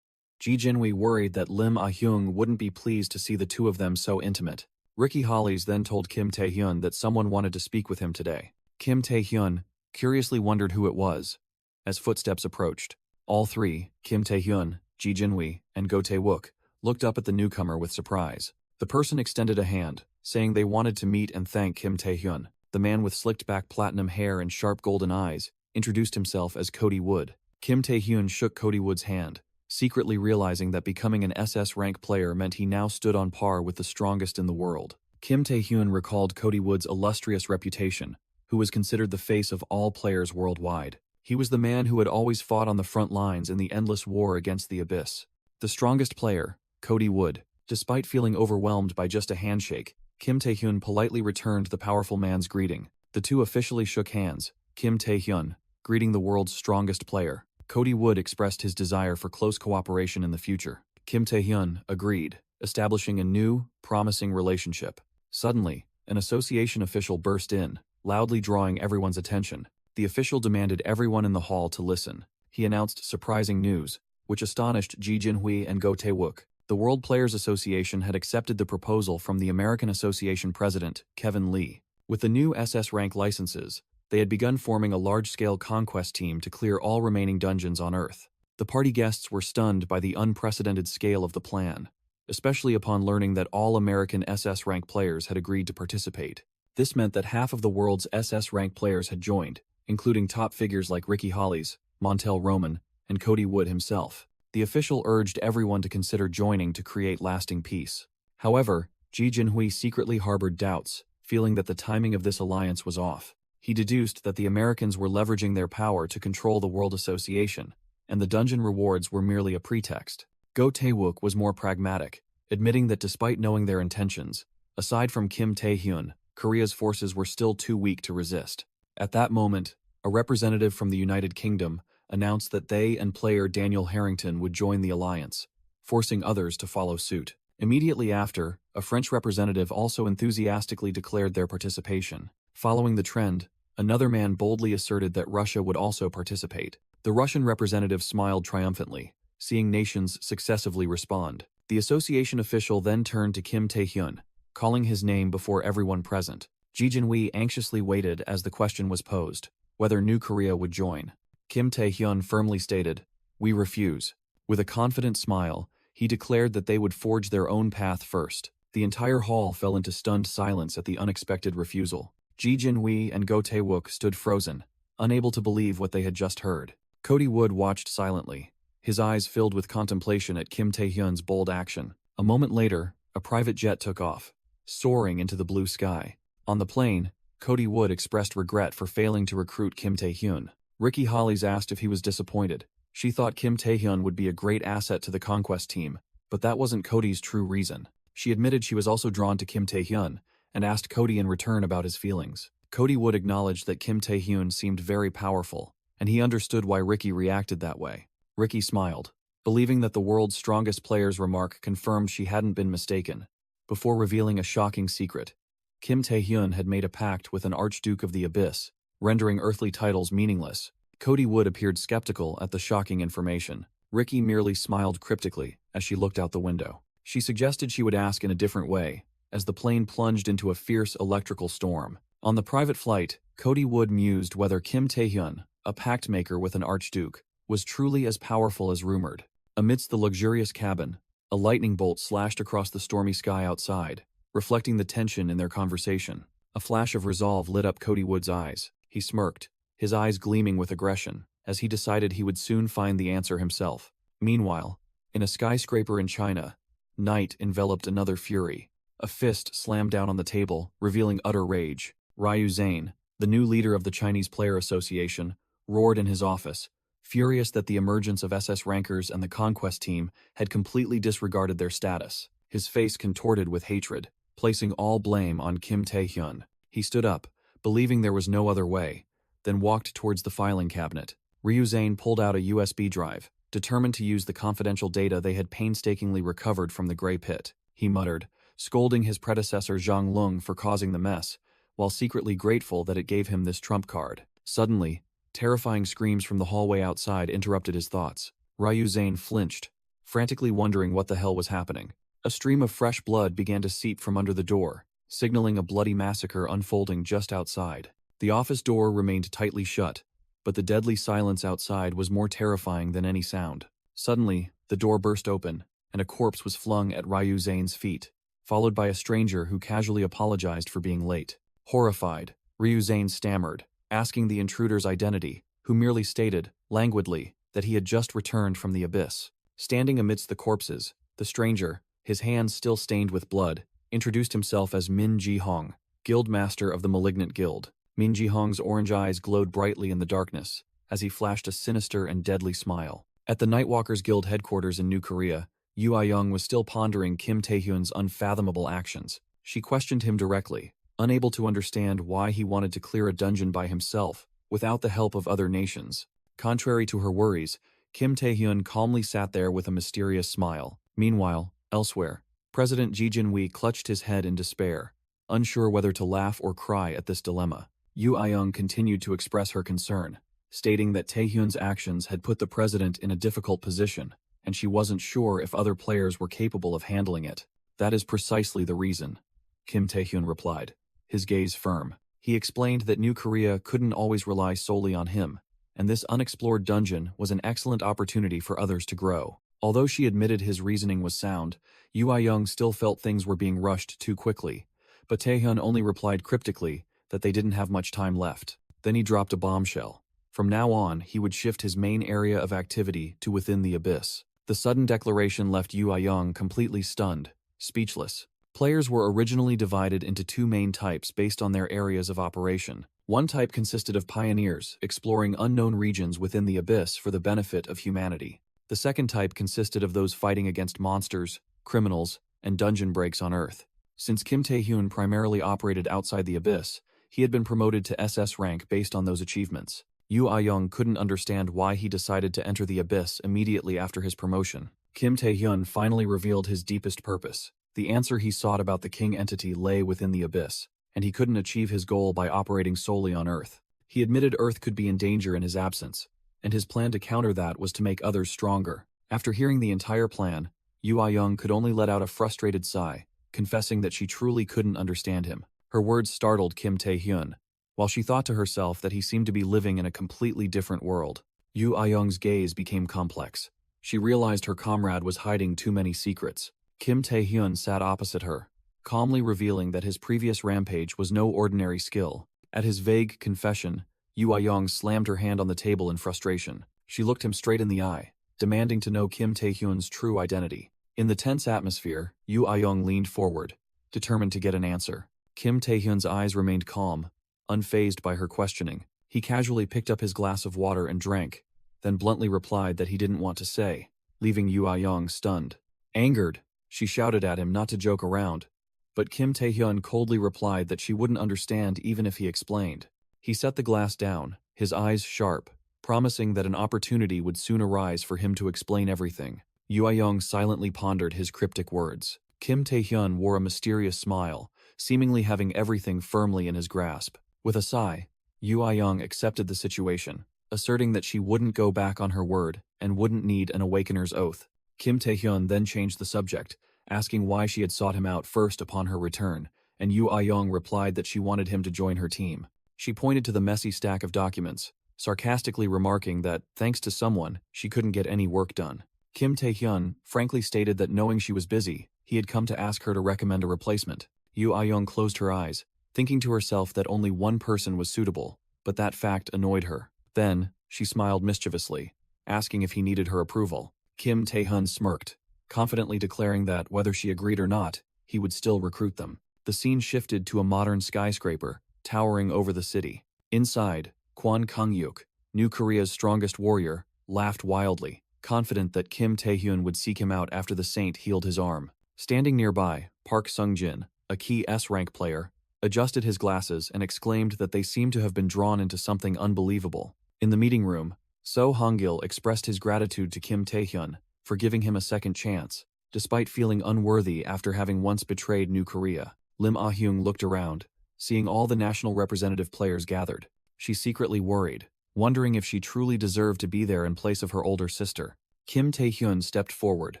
Ji Jinhui worried that Lim Ah-hyung wouldn't be pleased to see the two of them so intimate. Ricky Hollies then told Kim Tae-hyun that someone wanted to speak with him today. Kim Tae-hyun curiously wondered who it was, as footsteps approached. All three, Kim Tae-hyun, Ji Jinhui, and Go Taewook, looked up at the newcomer with surprise. The person extended a hand, saying they wanted to meet and thank Kim Tae-hyun. The man with slicked-back platinum hair and sharp golden eyes introduced himself as Cody Wood. Kim Tae-hyun shook Cody Wood's hand, secretly realizing that becoming an SS rank player meant he now stood on par with the strongest in the world. Kim Tae-hyun recalled Cody Wood's illustrious reputation, who was considered the face of all players worldwide. He was the man who had always fought on the front lines in the endless war against the Abyss. The strongest player, Cody Wood. Despite feeling overwhelmed by just a handshake, Kim Tae-hyun politely returned the powerful man's greeting. The two officially shook hands, Kim Tae-hyun greeting the world's strongest player. Cody Wood expressed his desire for close cooperation in the future. Kim Tae-hyun agreed, establishing a new, promising relationship. Suddenly, an association official burst in, loudly drawing everyone's attention. The official demanded everyone in the hall to listen. He announced surprising news, which astonished Ji Jinhui and Go Taewook. The World Players Association had accepted the proposal from the American Association president, Kevin Lee. With the new SS rank licenses, they had begun forming a large-scale conquest team to clear all remaining dungeons on Earth. The party guests were stunned by the unprecedented scale of the plan, especially upon learning that all American SS rank players had agreed to participate. This meant that half of the world's SS rank players had joined, including top figures like Ricky Hollies, Montel Roman, and Cody Wood himself. The official urged everyone to consider joining to create lasting peace. However, Ji Jinhui secretly harbored doubts, feeling that the timing of this alliance was off. He deduced that the Americans were leveraging their power to control the World Association, and the dungeon rewards were merely a pretext. Go Taewook was more pragmatic, admitting that despite knowing their intentions, aside from Kim Tae-hyun, Korea's forces were still too weak to resist. At that moment, a representative from the United Kingdom announced that they and player Daniel Harrington would join the alliance, forcing others to follow suit. Immediately after, a French representative also enthusiastically declared their participation. Following the trend, another man boldly asserted that Russia would also participate. The Russian representative smiled triumphantly, seeing nations successively respond. The association official then turned to Kim Tae-hyun, calling his name before everyone present. Ji Jinhui anxiously waited as the question was posed, whether New Korea would join. Kim Tae-hyun firmly stated, "We refuse." With a confident smile, he declared that they would forge their own path first. The entire hall fell into stunned silence at the unexpected refusal. Ji Jinhui and Go Taewook stood frozen, unable to believe what they had just heard. Cody Wood watched silently, his eyes filled with contemplation at Kim Taehyun's bold action. A moment later, a private jet took off, soaring into the blue sky. On the plane, Cody Wood expressed regret for failing to recruit Kim Taehyun. Ricky Hollies asked if he was disappointed. She thought Kim Taehyun would be a great asset to the Conquest team, but that wasn't Cody's true reason. She admitted she was also drawn to Kim Taehyun, and asked Cody in return about his feelings. Cody Wood acknowledged that Kim Taehyun seemed very powerful, and he understood why Ricky reacted that way. Ricky smiled, believing that the world's strongest player's remark confirmed she hadn't been mistaken. Before revealing a shocking secret, Kim Taehyun had made a pact with an Archduke of the Abyss, rendering earthly titles meaningless. Cody Wood appeared skeptical at the shocking information. Ricky merely smiled cryptically as she looked out the window. She suggested she would ask in a different way, as the plane plunged into a fierce electrical storm. On the private flight, Cody Wood mused whether Kim Taehyun, a pact maker with an Archduke, was truly as powerful as rumored. Amidst the luxurious cabin, a lightning bolt slashed across the stormy sky outside, reflecting the tension in their conversation. A flash of resolve lit up Cody Wood's eyes. He smirked, his eyes gleaming with aggression, as he decided he would soon find the answer himself. Meanwhile, in a skyscraper in China, night enveloped another fury. A fist slammed down on the table, revealing utter rage. Ryu Zhane, the new leader of the Chinese Player Association, roared in his office, furious that the emergence of SS rankers and the Conquest team had completely disregarded their status. His face contorted with hatred, placing all blame on Kim Taehyun. He stood up, believing there was no other way, then walked towards the filing cabinet. Ryu Zhane pulled out a USB drive, determined to use the confidential data they had painstakingly recovered from the Grey Pit. He muttered, scolding his predecessor Zhang Lung for causing the mess, while secretly grateful that it gave him this trump card. Suddenly, terrifying screams from the hallway outside interrupted his thoughts. Ryu Zhane flinched, frantically wondering what the hell was happening. A stream of fresh blood began to seep from under the door, signaling a bloody massacre unfolding just outside. The office door remained tightly shut, but the deadly silence outside was more terrifying than any sound. Suddenly, the door burst open, and a corpse was flung at Ryu Zhane's feet, followed by a stranger who casually apologized for being late. Horrified, Ryu Zhane stammered, asking the intruder's identity, who merely stated, languidly, that he had just returned from the abyss. Standing amidst the corpses, the stranger, his hands still stained with blood, introduced himself as Min Ji-hong, guildmaster of the Malignant Guild. Min Ji-hong's orange eyes glowed brightly in the darkness, as he flashed a sinister and deadly smile. At the Nightwalkers Guild headquarters in New Korea, Yu Ah-young was still pondering Kim Taehyun's unfathomable actions. She questioned him directly, unable to understand why he wanted to clear a dungeon by himself, without the help of other nations. Contrary to her worries, Kim Taehyun calmly sat there with a mysterious smile. Meanwhile, elsewhere, President Ji Jinhui clutched his head in despair, unsure whether to laugh or cry at this dilemma. Yu Ah-young continued to express her concern, stating that Taehyun's actions had put the president in a difficult position, and she wasn't sure if other players were capable of handling it. That is precisely the reason, Kim Taehyun replied, his gaze firm. He explained that New Korea couldn't always rely solely on him, and this unexplored dungeon was an excellent opportunity for others to grow. Although she admitted his reasoning was sound, Yu Ah-young still felt things were being rushed too quickly, but Taehyun only replied cryptically that they didn't have much time left. Then he dropped a bombshell. From now on, he would shift his main area of activity to within the abyss. The sudden declaration left Yu Ah-young completely stunned, speechless. Players were originally divided into two main types based on their areas of operation. One type consisted of pioneers, exploring unknown regions within the abyss for the benefit of humanity. The second type consisted of those fighting against monsters, criminals, and dungeon breaks on Earth. Since Kim Taehyun primarily operated outside the abyss, he had been promoted to SS rank based on those achievements. Yu Ah-young couldn't understand why he decided to enter the abyss immediately after his promotion. Kim Taehyun finally revealed his deepest purpose. The answer he sought about the king entity lay within the abyss, and he couldn't achieve his goal by operating solely on Earth. He admitted Earth could be in danger in his absence, and his plan to counter that was to make others stronger. After hearing the entire plan, Yu Ah-young could only let out a frustrated sigh, confessing that she truly couldn't understand him. Her words startled Kim Taehyun, while she thought to herself that he seemed to be living in a completely different world. Yu Ah-young's gaze became complex. She realized her comrade was hiding too many secrets. Kim Taehyun sat opposite her, calmly revealing that his previous rampage was no ordinary skill. At his vague confession, Yu Ayong slammed her hand on the table in frustration. She looked him straight in the eye, demanding to know Kim Taehyun's true identity. In the tense atmosphere, Yu Ayong leaned forward, determined to get an answer. Kim Taehyun's eyes remained calm, unfazed by her questioning. He casually picked up his glass of water and drank, then bluntly replied that he didn't want to say, leaving Yu Ayong stunned. Angered, she shouted at him not to joke around, but Kim Taehyun coldly replied that she wouldn't understand even if he explained. He set the glass down, his eyes sharp, promising that an opportunity would soon arise for him to explain everything. Yu Ayong silently pondered his cryptic words. Kim Taehyun wore a mysterious smile, seemingly having everything firmly in his grasp. With a sigh, Yu Ayong accepted the situation, asserting that she wouldn't go back on her word and wouldn't need an awakener's oath. Kim Taehyun then changed the subject, asking why she had sought him out first upon her return, and Yu Ayong replied that she wanted him to join her team. She pointed to the messy stack of documents, sarcastically remarking that, thanks to someone, she couldn't get any work done. Kim Taehyun frankly stated that knowing she was busy, he had come to ask her to recommend a replacement. Yu Ayong closed her eyes, thinking to herself that only one person was suitable, but that fact annoyed her. Then, she smiled mischievously, asking if he needed her approval. Kim Taehyun smirked, confidently declaring that, whether she agreed or not, he would still recruit them. The scene shifted to a modern skyscraper, towering over the city. Inside, Kwon Kang-yuk, New Korea's strongest warrior, laughed wildly, confident that Kim Taehyun would seek him out after the saint healed his arm. Standing nearby, Park Sung-jin, a key S-rank player, adjusted his glasses and exclaimed that they seemed to have been drawn into something unbelievable. In the meeting room, So Hong-gil expressed his gratitude to Kim Taehyun for giving him a second chance, despite feeling unworthy after having once betrayed New Korea. Lim Ah-hyung looked around, seeing all the national representative players gathered. She secretly worried, wondering if she truly deserved to be there in place of her older sister. Kim Taehyun stepped forward,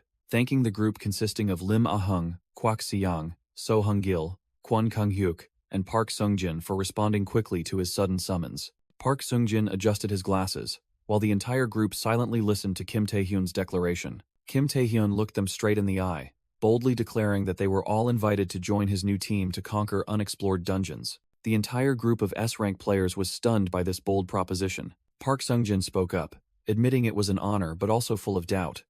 thanking the group consisting of Lim Ah-hung, Kwak Si-young, So Hong-gil, Kwon Kang-hyuk, and Park Sung-jin for responding quickly to his sudden summons. Park Sung-jin adjusted his glasses, while the entire group silently listened to Kim Taehyun's declaration. Kim Taehyun looked them straight in the eye, boldly declaring that they were all invited to join his new team to conquer unexplored dungeons. The entire group of S-rank players was stunned by this bold proposition. Park Sung-jin spoke up, admitting it was an honor but also full of doubt,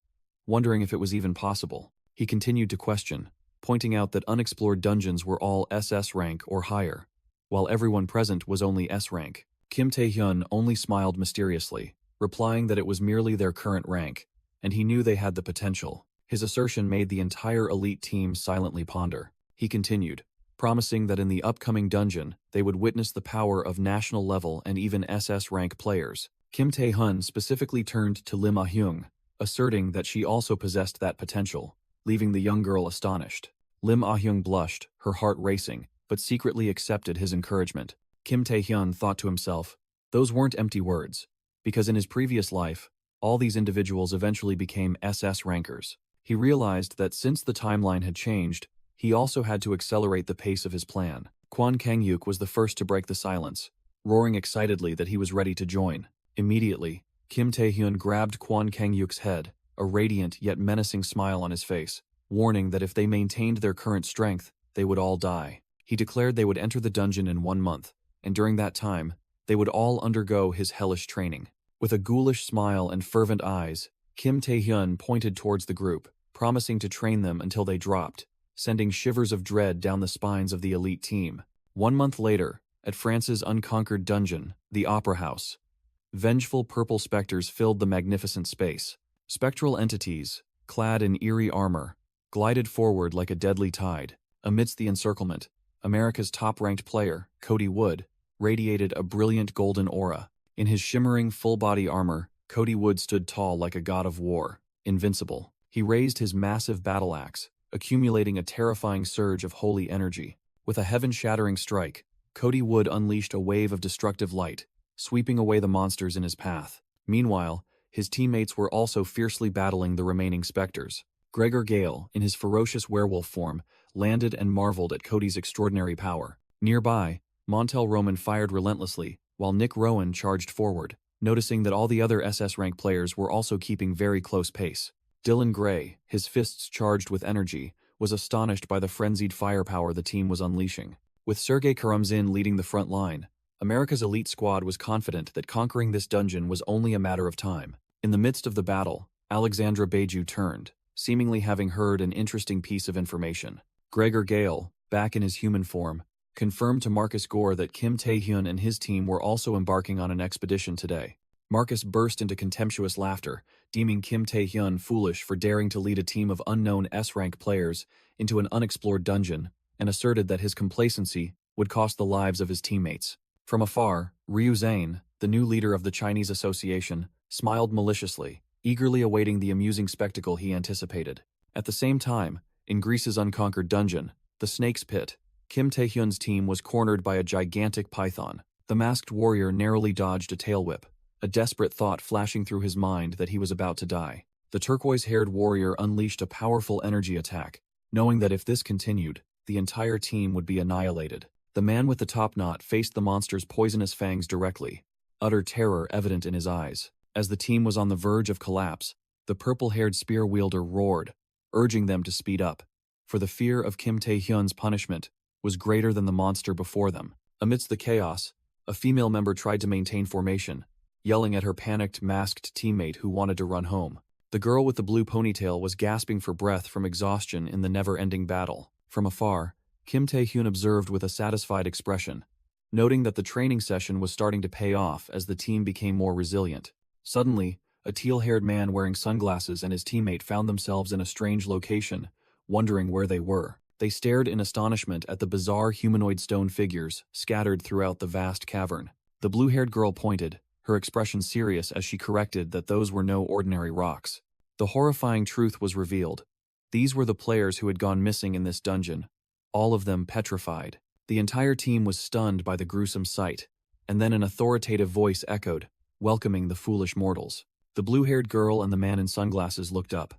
wondering if it was even possible. He continued to question, pointing out that unexplored dungeons were all SS rank or higher, while everyone present was only S rank. Kim Taehyun only smiled mysteriously, replying that it was merely their current rank, and he knew they had the potential. His assertion made the entire elite team silently ponder. He continued, promising that in the upcoming dungeon, they would witness the power of national level and even SS rank players. Kim Taehyun specifically turned to Lim Ah-hyung, asserting that she also possessed that potential, leaving the young girl astonished. Lim Ah-hyung blushed, her heart racing, but secretly accepted his encouragement. Kim Taehyun thought to himself, those weren't empty words, because in his previous life, all these individuals eventually became SS rankers. He realized that since the timeline had changed, he also had to accelerate the pace of his plan. Kwon Kang-yuk was the first to break the silence, roaring excitedly that he was ready to join. Immediately, Kim Taehyun grabbed Kwon Kang-yuk's head, a radiant yet menacing smile on his face, warning that if they maintained their current strength, they would all die. He declared they would enter the dungeon in 1 month, and during that time, they would all undergo his hellish training. With a ghoulish smile and fervent eyes, Kim Taehyun pointed towards the group, promising to train them until they dropped, sending shivers of dread down the spines of the elite team. 1 month later, at France's unconquered dungeon, the Opera House, vengeful purple specters filled the magnificent space. Spectral entities, clad in eerie armor, glided forward like a deadly tide. Amidst the encirclement, America's top-ranked player, Cody Wood, radiated a brilliant golden aura. In his shimmering full-body armor, Cody Wood stood tall like a god of war, invincible. He raised his massive battle axe, accumulating a terrifying surge of holy energy. With a heaven-shattering strike, Cody Wood unleashed a wave of destructive light, sweeping away the monsters in his path. Meanwhile, his teammates were also fiercely battling the remaining specters. Gregor Gale, in his ferocious werewolf form, landed and marveled at Cody's extraordinary power. Nearby, Montel Roman fired relentlessly, while Nick Rowan charged forward, noticing that all the other SS rank players were also keeping very close pace. Dylan Gray, his fists charged with energy, was astonished by the frenzied firepower the team was unleashing. With Sergei Karamzin leading the front line, America's elite squad was confident that conquering this dungeon was only a matter of time. In the midst of the battle, Alexandra Beju turned, seemingly having heard an interesting piece of information. Gregor Gale, back in his human form, confirmed to Marcus Gore that Kim Tae-hyun and his team were also embarking on an expedition today. Marcus burst into contemptuous laughter, deeming Kim Tae-hyun foolish for daring to lead a team of unknown S-rank players into an unexplored dungeon, and asserted that his complacency would cost the lives of his teammates. From afar, Ryu Zhane, the new leader of the Chinese Association, smiled maliciously, eagerly awaiting the amusing spectacle he anticipated. At the same time, in Greece's unconquered dungeon, the Snake's Pit, Kim Tae-hyun's team was cornered by a gigantic python. The masked warrior narrowly dodged a tail whip, a desperate thought flashing through his mind that he was about to die. The turquoise-haired warrior unleashed a powerful energy attack, knowing that if this continued, the entire team would be annihilated. The man with the top knot faced the monster's poisonous fangs directly, utter terror evident in his eyes. As the team was on the verge of collapse, the purple-haired spear wielder roared, urging them to speed up, for the fear of Kim Tae-hyun's punishment was greater than the monster before them. Amidst the chaos, a female member tried to maintain formation, yelling at her panicked, masked teammate who wanted to run home. The girl with the blue ponytail was gasping for breath from exhaustion in the never-ending battle. From afar, Kim Tae-hyun observed with a satisfied expression, noting that the training session was starting to pay off as the team became more resilient. Suddenly, a teal-haired man wearing sunglasses and his teammate found themselves in a strange location, wondering where they were. They stared in astonishment at the bizarre humanoid stone figures scattered throughout the vast cavern. The blue-haired girl pointed, her expression serious as she corrected that those were no ordinary rocks. The horrifying truth was revealed. These were the players who had gone missing in this dungeon, all of them petrified. The entire team was stunned by the gruesome sight, and then an authoritative voice echoed, welcoming the foolish mortals. The blue-haired girl and the man in sunglasses looked up,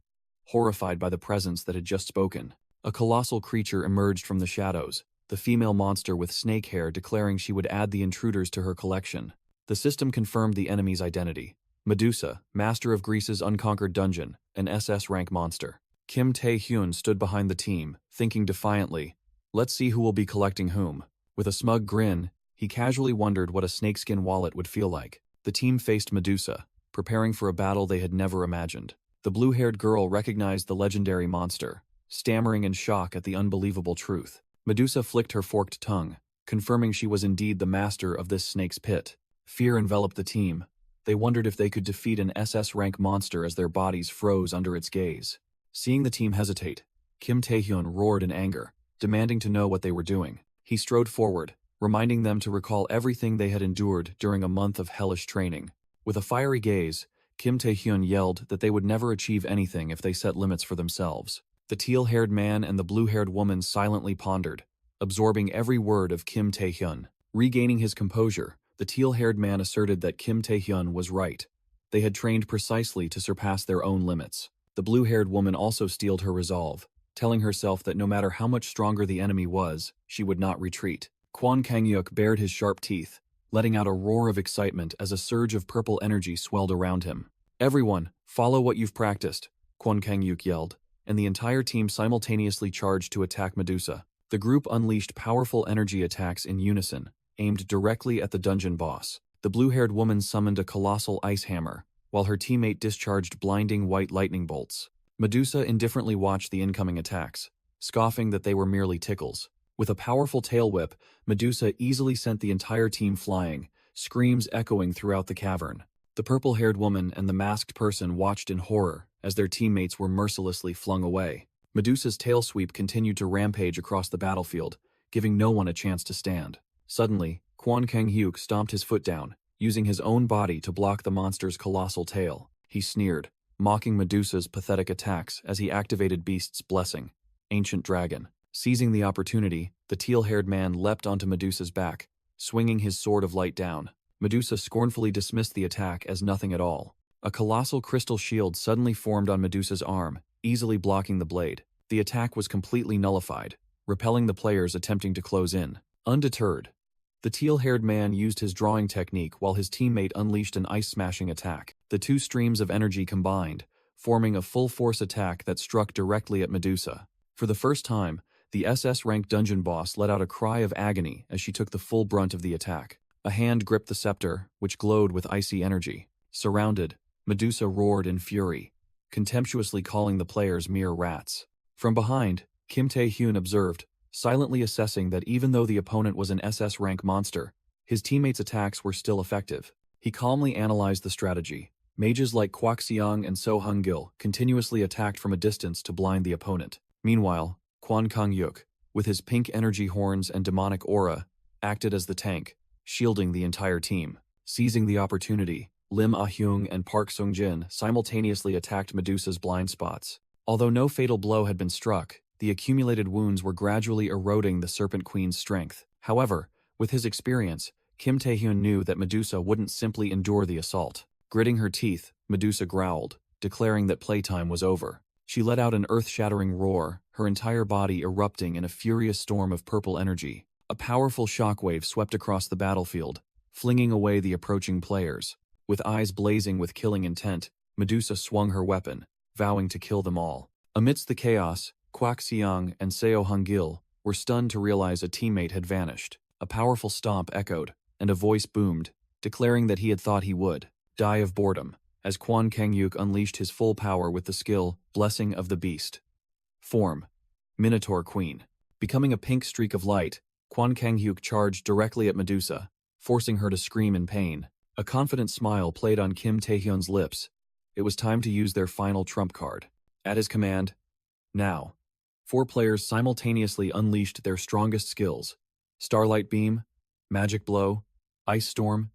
horrified by the presence that had just spoken. A colossal creature emerged from the shadows, the female monster with snake hair declaring she would add the intruders to her collection. The system confirmed the enemy's identity. Medusa, master of Greece's unconquered dungeon, an SS-rank monster. Kim Tae-hyun stood behind the team, thinking defiantly, "Let's see who will be collecting whom." With a smug grin, he casually wondered what a snakeskin wallet would feel like. The team faced Medusa, preparing for a battle they had never imagined. The blue-haired girl recognized the legendary monster, stammering in shock at the unbelievable truth. Medusa flicked her forked tongue, confirming she was indeed the master of this snake's pit. Fear enveloped the team. They wondered if they could defeat an SS-rank monster as their bodies froze under its gaze. Seeing the team hesitate, Kim Tae-hyun roared in anger, demanding to know what they were doing. He strode forward, reminding them to recall everything they had endured during a month of hellish training. With a fiery gaze, Kim Tae-hyun yelled that they would never achieve anything if they set limits for themselves. The teal-haired man and the blue-haired woman silently pondered, absorbing every word of Kim Tae-hyun. Regaining his composure, the teal-haired man asserted that Kim Tae-hyun was right. They had trained precisely to surpass their own limits. The blue-haired woman also steeled her resolve, telling herself that no matter how much stronger the enemy was, she would not retreat. Kwon Kang-yuk bared his sharp teeth, letting out a roar of excitement as a surge of purple energy swelled around him. "Everyone, follow what you've practiced," Kwon Kang-yuk yelled, and the entire team simultaneously charged to attack Medusa. The group unleashed powerful energy attacks in unison, aimed directly at the dungeon boss. The blue-haired woman summoned a colossal ice hammer, while her teammate discharged blinding white lightning bolts. Medusa indifferently watched the incoming attacks, scoffing that they were merely tickles. With a powerful tail whip, Medusa easily sent the entire team flying, screams echoing throughout the cavern. The purple-haired woman and the masked person watched in horror as their teammates were mercilessly flung away. Medusa's tail sweep continued to rampage across the battlefield, giving no one a chance to stand. Suddenly, Kwon Kang-hyuk stomped his foot down, using his own body to block the monster's colossal tail. He sneered, mocking Medusa's pathetic attacks as he activated Beast's blessing, Ancient Dragon. Seizing the opportunity, the teal-haired man leapt onto Medusa's back, swinging his sword of light down. Medusa scornfully dismissed the attack as nothing at all. A colossal crystal shield suddenly formed on Medusa's arm, easily blocking the blade. The attack was completely nullified, repelling the players attempting to close in. Undeterred, the teal-haired man used his drawing technique while his teammate unleashed an ice-smashing attack. The two streams of energy combined, forming a full-force attack that struck directly at Medusa. For the first time, the SS-rank dungeon boss let out a cry of agony as she took the full brunt of the attack. A hand gripped the scepter, which glowed with icy energy. Surrounded, Medusa roared in fury, contemptuously calling the players mere rats. From behind, Kim Tae-hyun observed, silently assessing that even though the opponent was an SS-rank monster, his teammates' attacks were still effective. He calmly analyzed the strategy. Mages like Kwak Seong and So Hung-gil continuously attacked from a distance to blind the opponent. Meanwhile, Kwon Kang-yuk, with his pink energy horns and demonic aura, acted as the tank, shielding the entire team. Seizing the opportunity, Lim Ah-hyung and Park Sung-jin simultaneously attacked Medusa's blind spots. Although no fatal blow had been struck, the accumulated wounds were gradually eroding the Serpent Queen's strength. However, with his experience, Kim Tae-hyun knew that Medusa wouldn't simply endure the assault. Gritting her teeth, Medusa growled, declaring that playtime was over. She let out an earth-shattering roar, her entire body erupting in a furious storm of purple energy. A powerful shockwave swept across the battlefield, flinging away the approaching players. With eyes blazing with killing intent, Medusa swung her weapon, vowing to kill them all. Amidst the chaos, Kwak Seong and Seo Hung-gil were stunned to realize a teammate had vanished. A powerful stomp echoed, and a voice boomed, declaring that he had thought he would die of boredom, as Kwon Kang-yuk unleashed his full power with the skill Blessing of the Beast. Form: Minotaur Queen. Becoming a pink streak of light, Kwon Kang-yuk charged directly at Medusa, forcing her to scream in pain. A confident smile played on Kim Tae-hyun's lips. It was time to use their final trump card. At his command, now, 4 players simultaneously unleashed their strongest skills: Starlight Beam, Magic Blow, Ice Storm,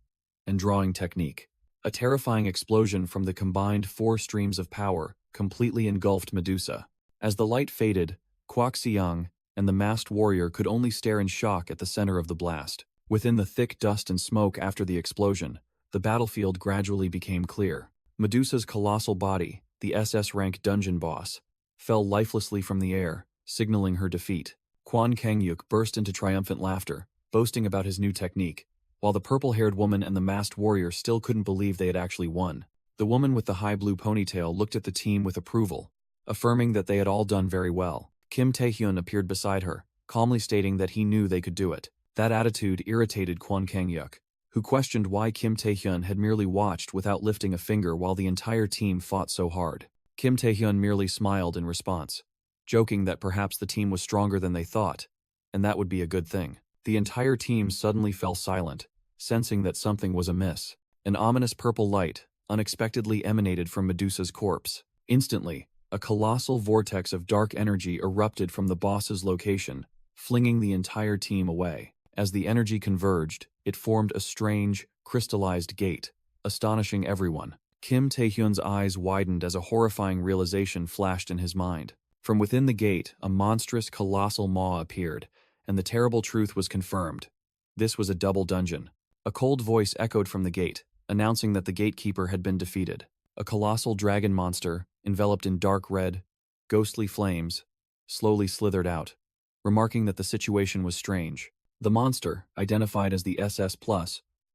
and Drawing Technique. A terrifying explosion from the combined 4 streams of power completely engulfed Medusa. As the light faded, Kwak Seong and the masked warrior could only stare in shock at the center of the blast. Within the thick dust and smoke after the explosion, the battlefield gradually became clear. Medusa's colossal body, the SS-rank dungeon boss, fell lifelessly from the air, signaling her defeat. Kwon Kang-yuk burst into triumphant laughter, boasting about his new technique, while the purple-haired woman and the masked warrior still couldn't believe they had actually won. The woman with the high blue ponytail looked at the team with approval, affirming that they had all done very well. Kim Tae-hyun appeared beside her, calmly stating that he knew they could do it. That attitude irritated Kwon Kang-yuk, who questioned why Kim Tae-hyun had merely watched without lifting a finger while the entire team fought so hard. Kim Tae-hyun merely smiled in response, joking that perhaps the team was stronger than they thought, and that would be a good thing. The entire team suddenly fell silent, sensing that something was amiss. An ominous purple light unexpectedly emanated from Medusa's corpse. Instantly, a colossal vortex of dark energy erupted from the boss's location, flinging the entire team away. As the energy converged, it formed a strange, crystallized gate, astonishing everyone. Kim Tae-hyun's eyes widened as a horrifying realization flashed in his mind. From within the gate, a monstrous, colossal maw appeared, and the terrible truth was confirmed. This was a double dungeon. A cold voice echoed from the gate, announcing that the gatekeeper had been defeated. A colossal dragon monster, enveloped in dark red, ghostly flames, slowly slithered out, remarking that the situation was strange. The monster, identified as the SS+,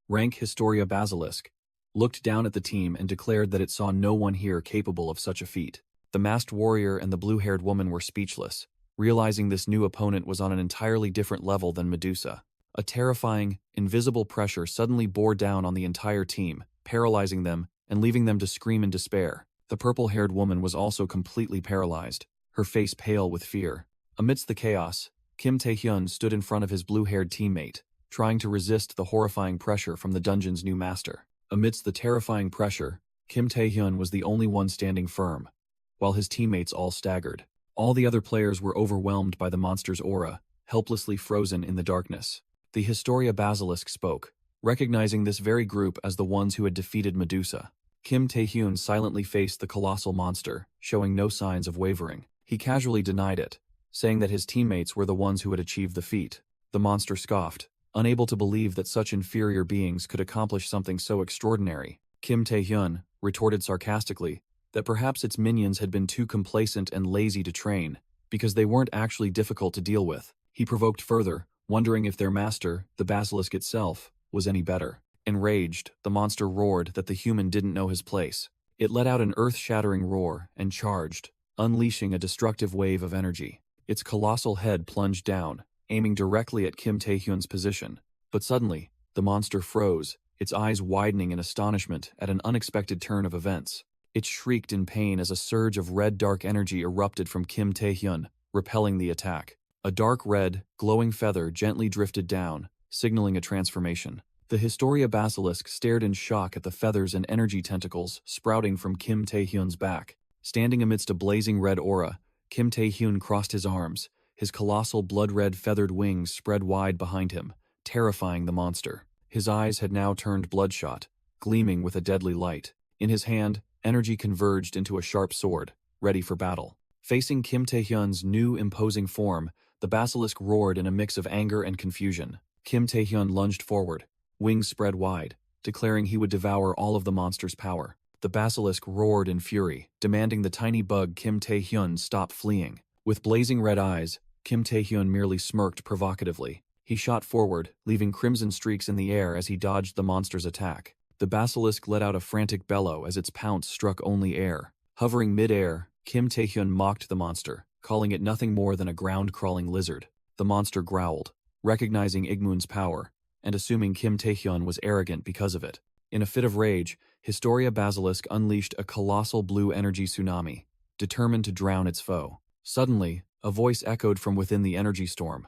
rank Historia Basilisk, looked down at the team and declared that it saw no one here capable of such a feat. The masked warrior and the blue-haired woman were speechless, realizing this new opponent was on an entirely different level than Medusa. A terrifying, invisible pressure suddenly bore down on the entire team, paralyzing them and leaving them to scream in despair. The purple-haired woman was also completely paralyzed, her face pale with fear. Amidst the chaos, Kim Tae-hyun stood in front of his blue-haired teammate, trying to resist the horrifying pressure from the dungeon's new master. Amidst the terrifying pressure, Kim Tae-hyun was the only one standing firm, while his teammates all staggered. All the other players were overwhelmed by the monster's aura, helplessly frozen in the darkness. The Historia Basilisk spoke, recognizing this very group as the ones who had defeated Medusa. Kim Tae-hyun silently faced the colossal monster, showing no signs of wavering. He casually denied it, saying that his teammates were the ones who had achieved the feat. The monster scoffed, unable to believe that such inferior beings could accomplish something so extraordinary. Kim Tae-hyun retorted sarcastically that perhaps its minions had been too complacent and lazy to train, because they weren't actually difficult to deal with. He provoked further, wondering if their master, the basilisk itself, was any better. Enraged, the monster roared that the human didn't know his place. It let out an earth-shattering roar and charged, unleashing a destructive wave of energy. Its colossal head plunged down, aiming directly at Kim Tae-hyun's position. But suddenly, the monster froze, its eyes widening in astonishment at an unexpected turn of events. It shrieked in pain as a surge of red dark energy erupted from Kim Tae-hyun, repelling the attack. A dark red, glowing feather gently drifted down, signaling a transformation. The Historia basilisk stared in shock at the feathers and energy tentacles sprouting from Kim Tae-hyun's back. Standing amidst a blazing red aura, Kim Tae-hyun crossed his arms, his colossal blood-red feathered wings spread wide behind him, terrifying the monster. His eyes had now turned bloodshot, gleaming with a deadly light. In his hand, energy converged into a sharp sword, ready for battle. Facing Kim Tae-hyun's new imposing form, the basilisk roared in a mix of anger and confusion. Kim Tae-hyun lunged forward, wings spread wide, declaring he would devour all of the monster's power. The basilisk roared in fury, demanding the tiny bug Kim Tae-hyun stop fleeing. With blazing red eyes, Kim Tae-hyun merely smirked provocatively. He shot forward, leaving crimson streaks in the air as he dodged the monster's attack. The basilisk let out a frantic bellow as its pounce struck only air. Hovering mid-air, Kim Tae-hyun mocked the monster, calling it nothing more than a ground-crawling lizard. The monster growled, recognizing Igmun's power, and assuming Kim Tae-hyun was arrogant because of it. In a fit of rage, Historia Basilisk unleashed a colossal blue energy tsunami, determined to drown its foe. Suddenly, a voice echoed from within the energy storm.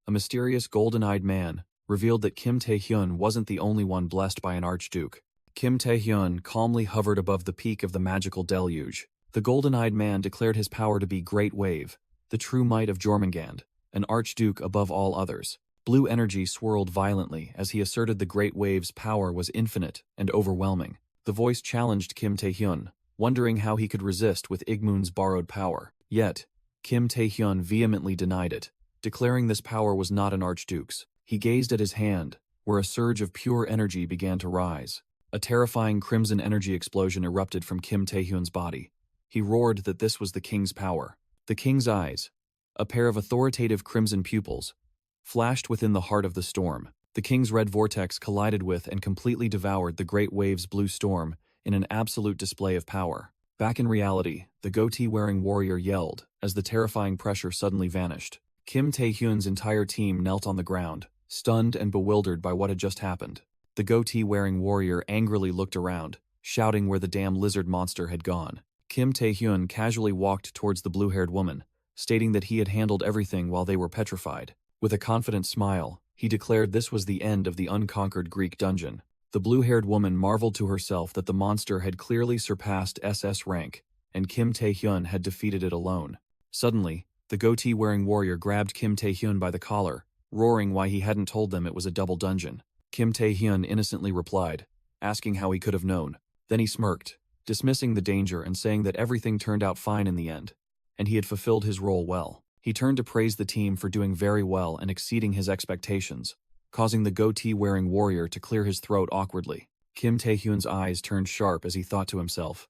A mysterious golden-eyed man revealed that Kim Tae-hyun wasn't the only one blessed by an archduke. Kim Tae-hyun calmly hovered above the peak of the magical deluge. The golden-eyed man declared his power to be Great Wave, the true might of Jormungand, an archduke above all others. Blue energy swirled violently as he asserted the Great Wave's power was infinite and overwhelming. The voice challenged Kim Tae-hyun, wondering how he could resist with Igmun's borrowed power. Yet, Kim Tae-hyun vehemently denied it, declaring this power was not an archduke's. He gazed at his hand, where a surge of pure energy began to rise. A terrifying crimson energy explosion erupted from Kim Tae-hyun's body. He roared that this was the king's power. The king's eyes, a pair of authoritative crimson pupils, flashed within the heart of the storm. The king's red vortex collided with and completely devoured the Great Wave's blue storm in an absolute display of power. Back in reality, the goatee-wearing warrior yelled as the terrifying pressure suddenly vanished. Kim Tae-hyun's entire team knelt on the ground, stunned and bewildered by what had just happened. The goatee-wearing warrior angrily looked around, shouting where the damn lizard monster had gone. Kim Tae-hyun casually walked towards the blue-haired woman, stating that he had handled everything while they were petrified. With a confident smile, he declared this was the end of the unconquered Greek dungeon. The blue-haired woman marveled to herself that the monster had clearly surpassed SS rank, and Kim Tae-hyun had defeated it alone. Suddenly, the goatee-wearing warrior grabbed Kim Tae-hyun by the collar, roaring why he hadn't told them it was a double dungeon. Kim Tae-hyun innocently replied, asking how he could have known. Then he smirked, dismissing the danger and saying that everything turned out fine in the end, and he had fulfilled his role well. He turned to praise the team for doing very well and exceeding his expectations, causing the goatee-wearing warrior to clear his throat awkwardly. Kim Tae-hyun's eyes turned sharp as he thought to himself.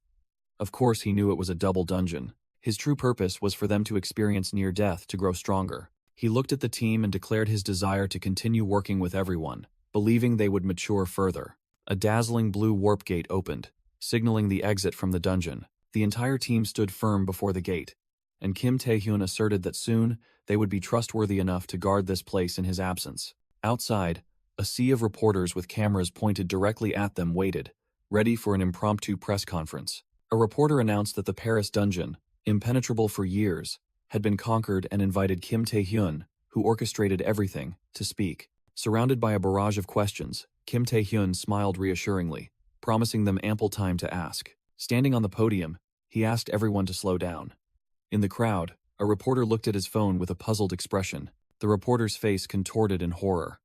Of course he knew it was a double dungeon. His true purpose was for them to experience near death to grow stronger. He looked at the team and declared his desire to continue working with everyone, believing they would mature further. A dazzling blue warp gate opened, signaling the exit from the dungeon. The entire team stood firm before the gate, and Kim Tae-hyun asserted that soon they would be trustworthy enough to guard this place in his absence. Outside, a sea of reporters with cameras pointed directly at them waited, ready for an impromptu press conference. A reporter announced that the Paris dungeon, impenetrable for years, had been conquered and invited Kim Tae-hyun, who orchestrated everything, to speak. Surrounded by a barrage of questions, Kim Tae-hyun smiled reassuringly, promising them ample time to ask. Standing on the podium, he asked everyone to slow down. In the crowd, a reporter looked at his phone with a puzzled expression. The reporter's face contorted in horror.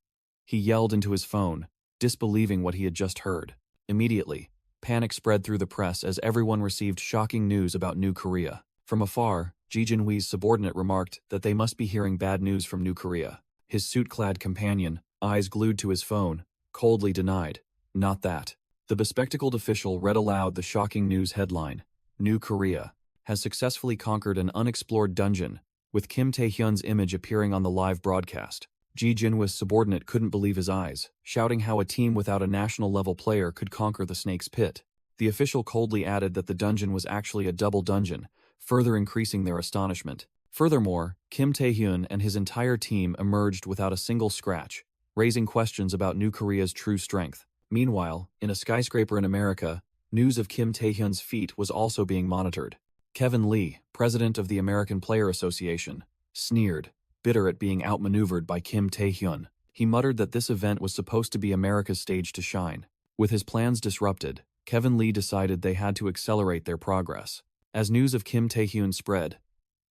He yelled into his phone, disbelieving what he had just heard. Immediately, panic spread through the press as everyone received shocking news about New Korea. From afar, Ji Jinhui's subordinate remarked that they must be hearing bad news from New Korea. His suit-clad companion, eyes glued to his phone, coldly denied, "Not that." The bespectacled official read aloud the shocking news headline, "New Korea has successfully conquered an unexplored dungeon," with Kim Tae-hyun's image appearing on the live broadcast. Ji Jinhui's subordinate couldn't believe his eyes, shouting how a team without a national-level player could conquer the Snake's Pit. The official coldly added that the dungeon was actually a double dungeon, further increasing their astonishment. Furthermore, Kim Tae-hyun and his entire team emerged without a single scratch, raising questions about New Korea's true strength. Meanwhile, in a skyscraper in America, news of Kim Tae-hyun's feat was also being monitored. Kevin Lee, president of the American Player Association, sneered, bitter at being outmaneuvered by Kim Tae-hyun. He muttered that this event was supposed to be America's stage to shine. With his plans disrupted, Kevin Lee decided they had to accelerate their progress. As news of Kim Tae-hyun spread,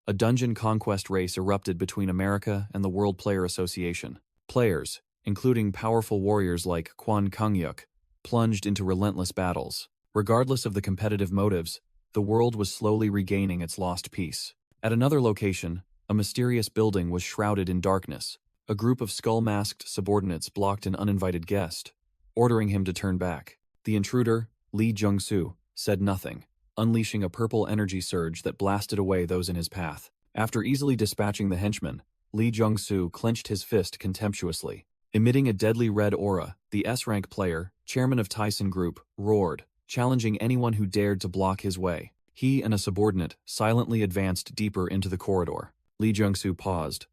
a dungeon conquest race erupted between America and the World Player Association. Players, including powerful warriors like Kwon Kang-hyuk, plunged into relentless battles. Regardless of the competitive motives, the world was slowly regaining its lost peace. At another location, a mysterious building was shrouded in darkness. A group of skull-masked subordinates blocked an uninvited guest, ordering him to turn back. The intruder, Lee Jung-soo, said nothing, unleashing a purple energy surge that blasted away those in his path. After easily dispatching the henchman, Lee Jung-soo clenched his fist contemptuously. Emitting a deadly red aura, the S-rank player, chairman of Tyson Group, roared, challenging anyone who dared to block his way. He and a subordinate silently advanced deeper into the corridor. Lee Jung-soo paused,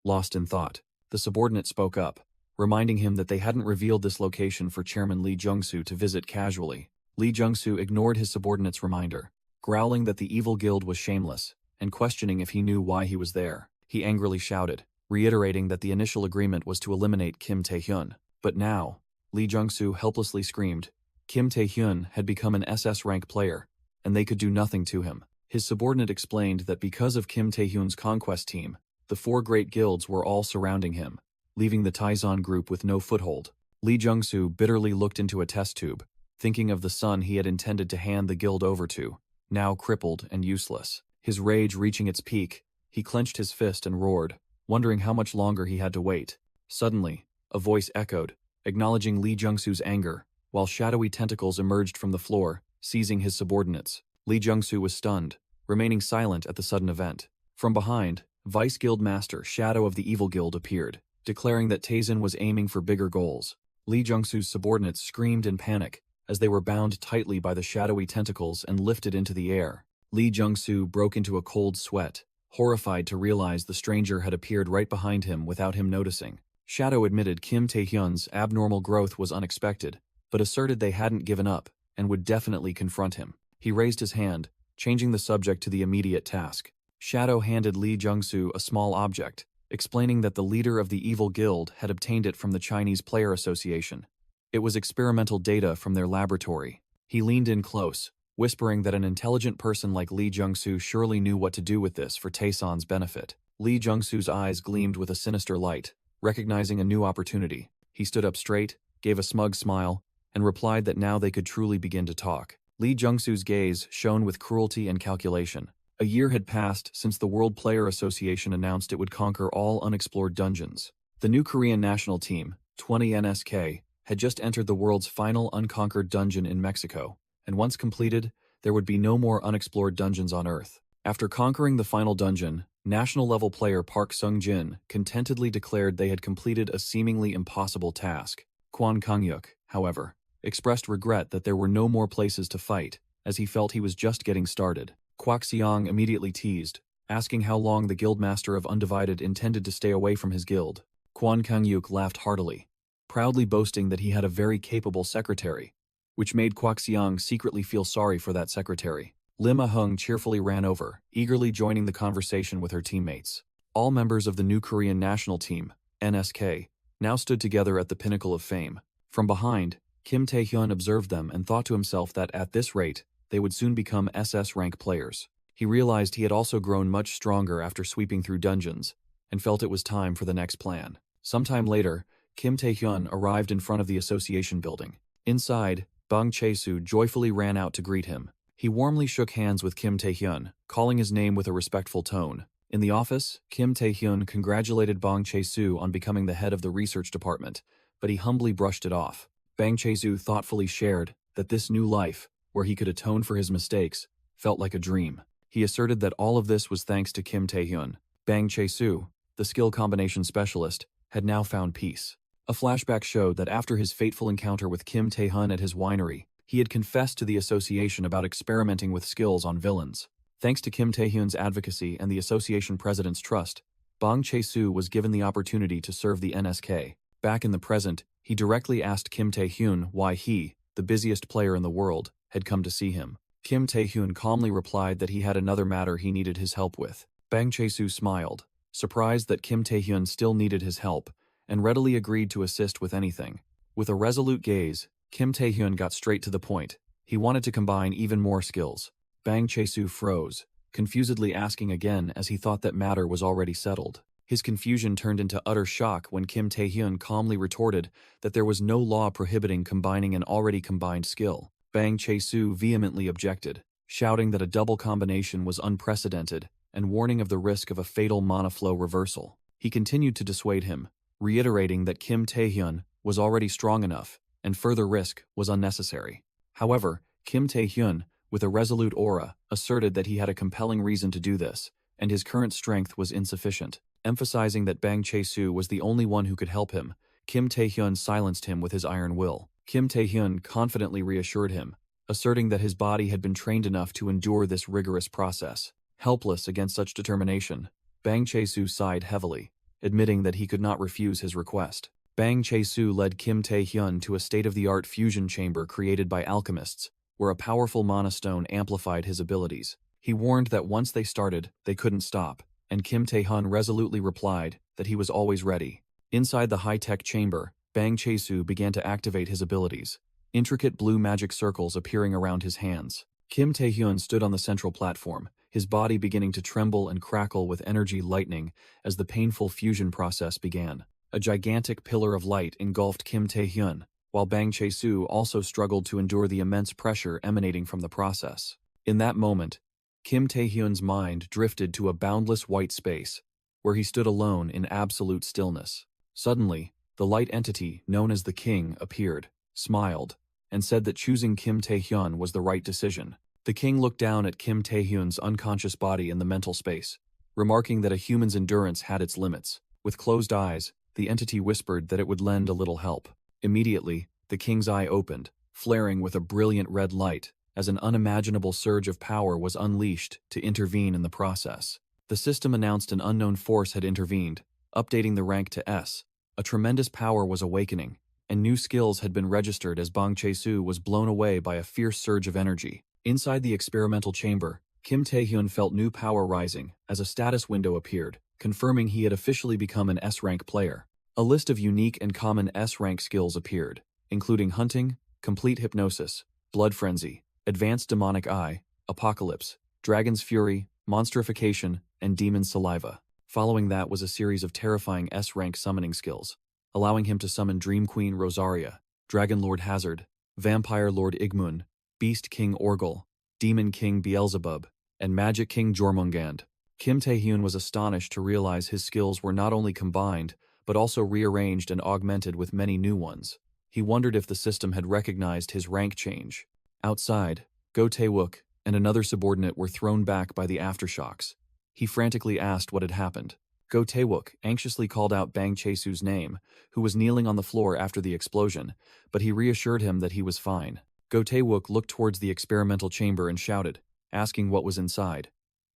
lost in thought. The subordinate spoke up, reminding him that they hadn't revealed this location for Chairman Lee Jung-soo to visit casually. Lee Jung-soo ignored his subordinate's reminder, growling that the evil guild was shameless, and questioning if he knew why he was there. He angrily shouted, reiterating that the initial agreement was to eliminate Kim Tae-hyun. But now, Lee Jung-soo helplessly screamed, Kim Tae-hyun had become an SS rank player, and they could do nothing to him. His subordinate explained that because of Kim Tae-hyun's conquest team, the four great guilds were all surrounding him, leaving the Taizan group with no foothold. Lee Jung-soo bitterly looked into a test tube, thinking of the son he had intended to hand the guild over to, now crippled and useless. His rage reaching its peak, he clenched his fist and roared, wondering how much longer he had to wait. Suddenly, a voice echoed, acknowledging Lee Jung-soo's anger, while shadowy tentacles emerged from the floor, seizing his subordinates. Lee Jung-soo was stunned, remaining silent at the sudden event. From behind, Vice Guild Master Shadow of the Evil Guild appeared, declaring that Taizan was aiming for bigger goals. Lee Jung-soo's subordinates screamed in panic as they were bound tightly by the shadowy tentacles and lifted into the air. Lee Jung-soo broke into a cold sweat, horrified to realize the stranger had appeared right behind him without him noticing. Shadow admitted Kim Tae-hyun's abnormal growth was unexpected, but asserted they hadn't given up and would definitely confront him. He raised his hand, changing the subject to the immediate task. Shadow handed Lee Jung-soo a small object, explaining that the leader of the evil guild had obtained it from the Chinese Player Association. It was experimental data from their laboratory. He leaned in close, whispering that an intelligent person like Lee Jung-soo surely knew what to do with this for Taesan's benefit. Lee Jung-soo's eyes gleamed with a sinister light, recognizing a new opportunity. He stood up straight, gave a smug smile, and replied that now they could truly begin to talk. Lee Jung-soo's gaze shone with cruelty and calculation. A year had passed since the World Player Association announced it would conquer all unexplored dungeons. The new Korean national team, 20 NSK, had just entered the world's final unconquered dungeon in Mexico, and once completed, there would be no more unexplored dungeons on Earth. After conquering the final dungeon, national-level player Park Sung-jin contentedly declared they had completed a seemingly impossible task. Kwon Kang-hyuk, however, expressed regret that there were no more places to fight, as he felt he was just getting started. Kwak Seong immediately teased, asking how long the Guildmaster of Undivided intended to stay away from his guild. Kwon Kang-hyuk laughed heartily, proudly boasting that he had a very capable secretary, which made Kwak Seong secretly feel sorry for that secretary. Lim Ah-hung cheerfully ran over, eagerly joining the conversation with her teammates. All members of the new Korean national team, NSK, now stood together at the pinnacle of fame. From behind, Kim Tae-hyun observed them and thought to himself that at this rate, they would soon become SS rank players. He realized he had also grown much stronger after sweeping through dungeons, and felt it was time for the next plan. Sometime later, Kim Tae-hyun arrived in front of the association building. Inside, Bang Chae-soo joyfully ran out to greet him. He warmly shook hands with Kim Tae-hyun, calling his name with a respectful tone. In the office, Kim Tae-hyun congratulated Bang Chae-soo on becoming the head of the research department, but he humbly brushed it off. Bang Chae-soo thoughtfully shared that this new life, where he could atone for his mistakes, felt like a dream. He asserted that all of this was thanks to Kim Tae-hyun. Bang Chae-soo, the skill combination specialist, had now found peace. A flashback showed that after his fateful encounter with Kim Tae-hyun at his winery, he had confessed to the association about experimenting with skills on villains. Thanks to Kim Tae-hyun's advocacy and the association president's trust, Bang Chae-soo was given the opportunity to serve the NSK. Back in the present, he directly asked Kim Tae-hyun why he, the busiest player in the world, had come to see him. Kim Tae-hyun calmly replied that he had another matter he needed his help with. Bang Chae-soo smiled, surprised that Kim Tae-hyun still needed his help, and readily agreed to assist with anything. With a resolute gaze, Kim Tae-hyun got straight to the point. He wanted to combine even more skills. Bang Chae-soo froze, confusedly asking again as he thought that matter was already settled. His confusion turned into utter shock when Kim Tae-hyun calmly retorted that there was no law prohibiting combining an already combined skill. Bang Chae-soo vehemently objected, shouting that a double combination was unprecedented and warning of the risk of a fatal mana flow reversal. He continued to dissuade him, reiterating that Kim Tae-hyun was already strong enough and further risk was unnecessary. However, Kim Tae-hyun, with a resolute aura, asserted that he had a compelling reason to do this, and his current strength was insufficient. Emphasizing that Bang Chae-soo was the only one who could help him, Kim Tae-hyun silenced him with his iron will. Kim Tae-hyun confidently reassured him, asserting that his body had been trained enough to endure this rigorous process. Helpless against such determination, Bang Chae-soo sighed heavily, admitting that he could not refuse his request. Bang Chae-soo led Kim Tae-hyun to a state-of-the-art fusion chamber created by alchemists, where a powerful mana stone amplified his abilities. He warned that once they started, they couldn't stop, and Kim Tae-hyun resolutely replied that he was always ready. Inside the high-tech chamber, Bang Chae-soo began to activate his abilities, intricate blue magic circles appearing around his hands. Kim Tae-hyun stood on the central platform, his body beginning to tremble and crackle with energy lightning as the painful fusion process began. A gigantic pillar of light engulfed Kim Tae-hyun, while Bang Chae-soo also struggled to endure the immense pressure emanating from the process. In that moment, Kim Tae-hyun's mind drifted to a boundless white space, where he stood alone in absolute stillness. Suddenly, the light entity known as the King appeared, smiled, and said that choosing Kim Tae-hyun was the right decision. The King looked down at Kim Tae-hyun's unconscious body in the mental space, remarking that a human's endurance had its limits. With closed eyes, the entity whispered that it would lend a little help. Immediately, the King's eye opened, flaring with a brilliant red light, as an unimaginable surge of power was unleashed to intervene in the process. The system announced an unknown force had intervened, updating the rank to S. A tremendous power was awakening, and new skills had been registered as Bang Chae-soo was blown away by a fierce surge of energy. Inside the experimental chamber, Kim Tae-hyun felt new power rising as a status window appeared, confirming he had officially become an S-rank player. A list of unique and common S-rank skills appeared, including hunting, complete hypnosis, blood frenzy, advanced demonic eye, apocalypse, dragon's fury, monsterification, and demon's saliva. Following that was a series of terrifying S-rank summoning skills, allowing him to summon Dream Queen Rosaria, Dragon Lord Hazard, Vampire Lord Igmun, Beast King Orgel, Demon King Beelzebub, and Magic King Jormungand. Kim Tae-hyun was astonished to realize his skills were not only combined, but also rearranged and augmented with many new ones. He wondered if the system had recognized his rank change. Outside, Go Tae-wook and another subordinate were thrown back by the aftershocks. He frantically asked what had happened. Go Tae-wook anxiously called out Bang Chae-soo's name, who was kneeling on the floor after the explosion, but he reassured him that he was fine. Go Tae-wook looked towards the experimental chamber and shouted, asking what was inside,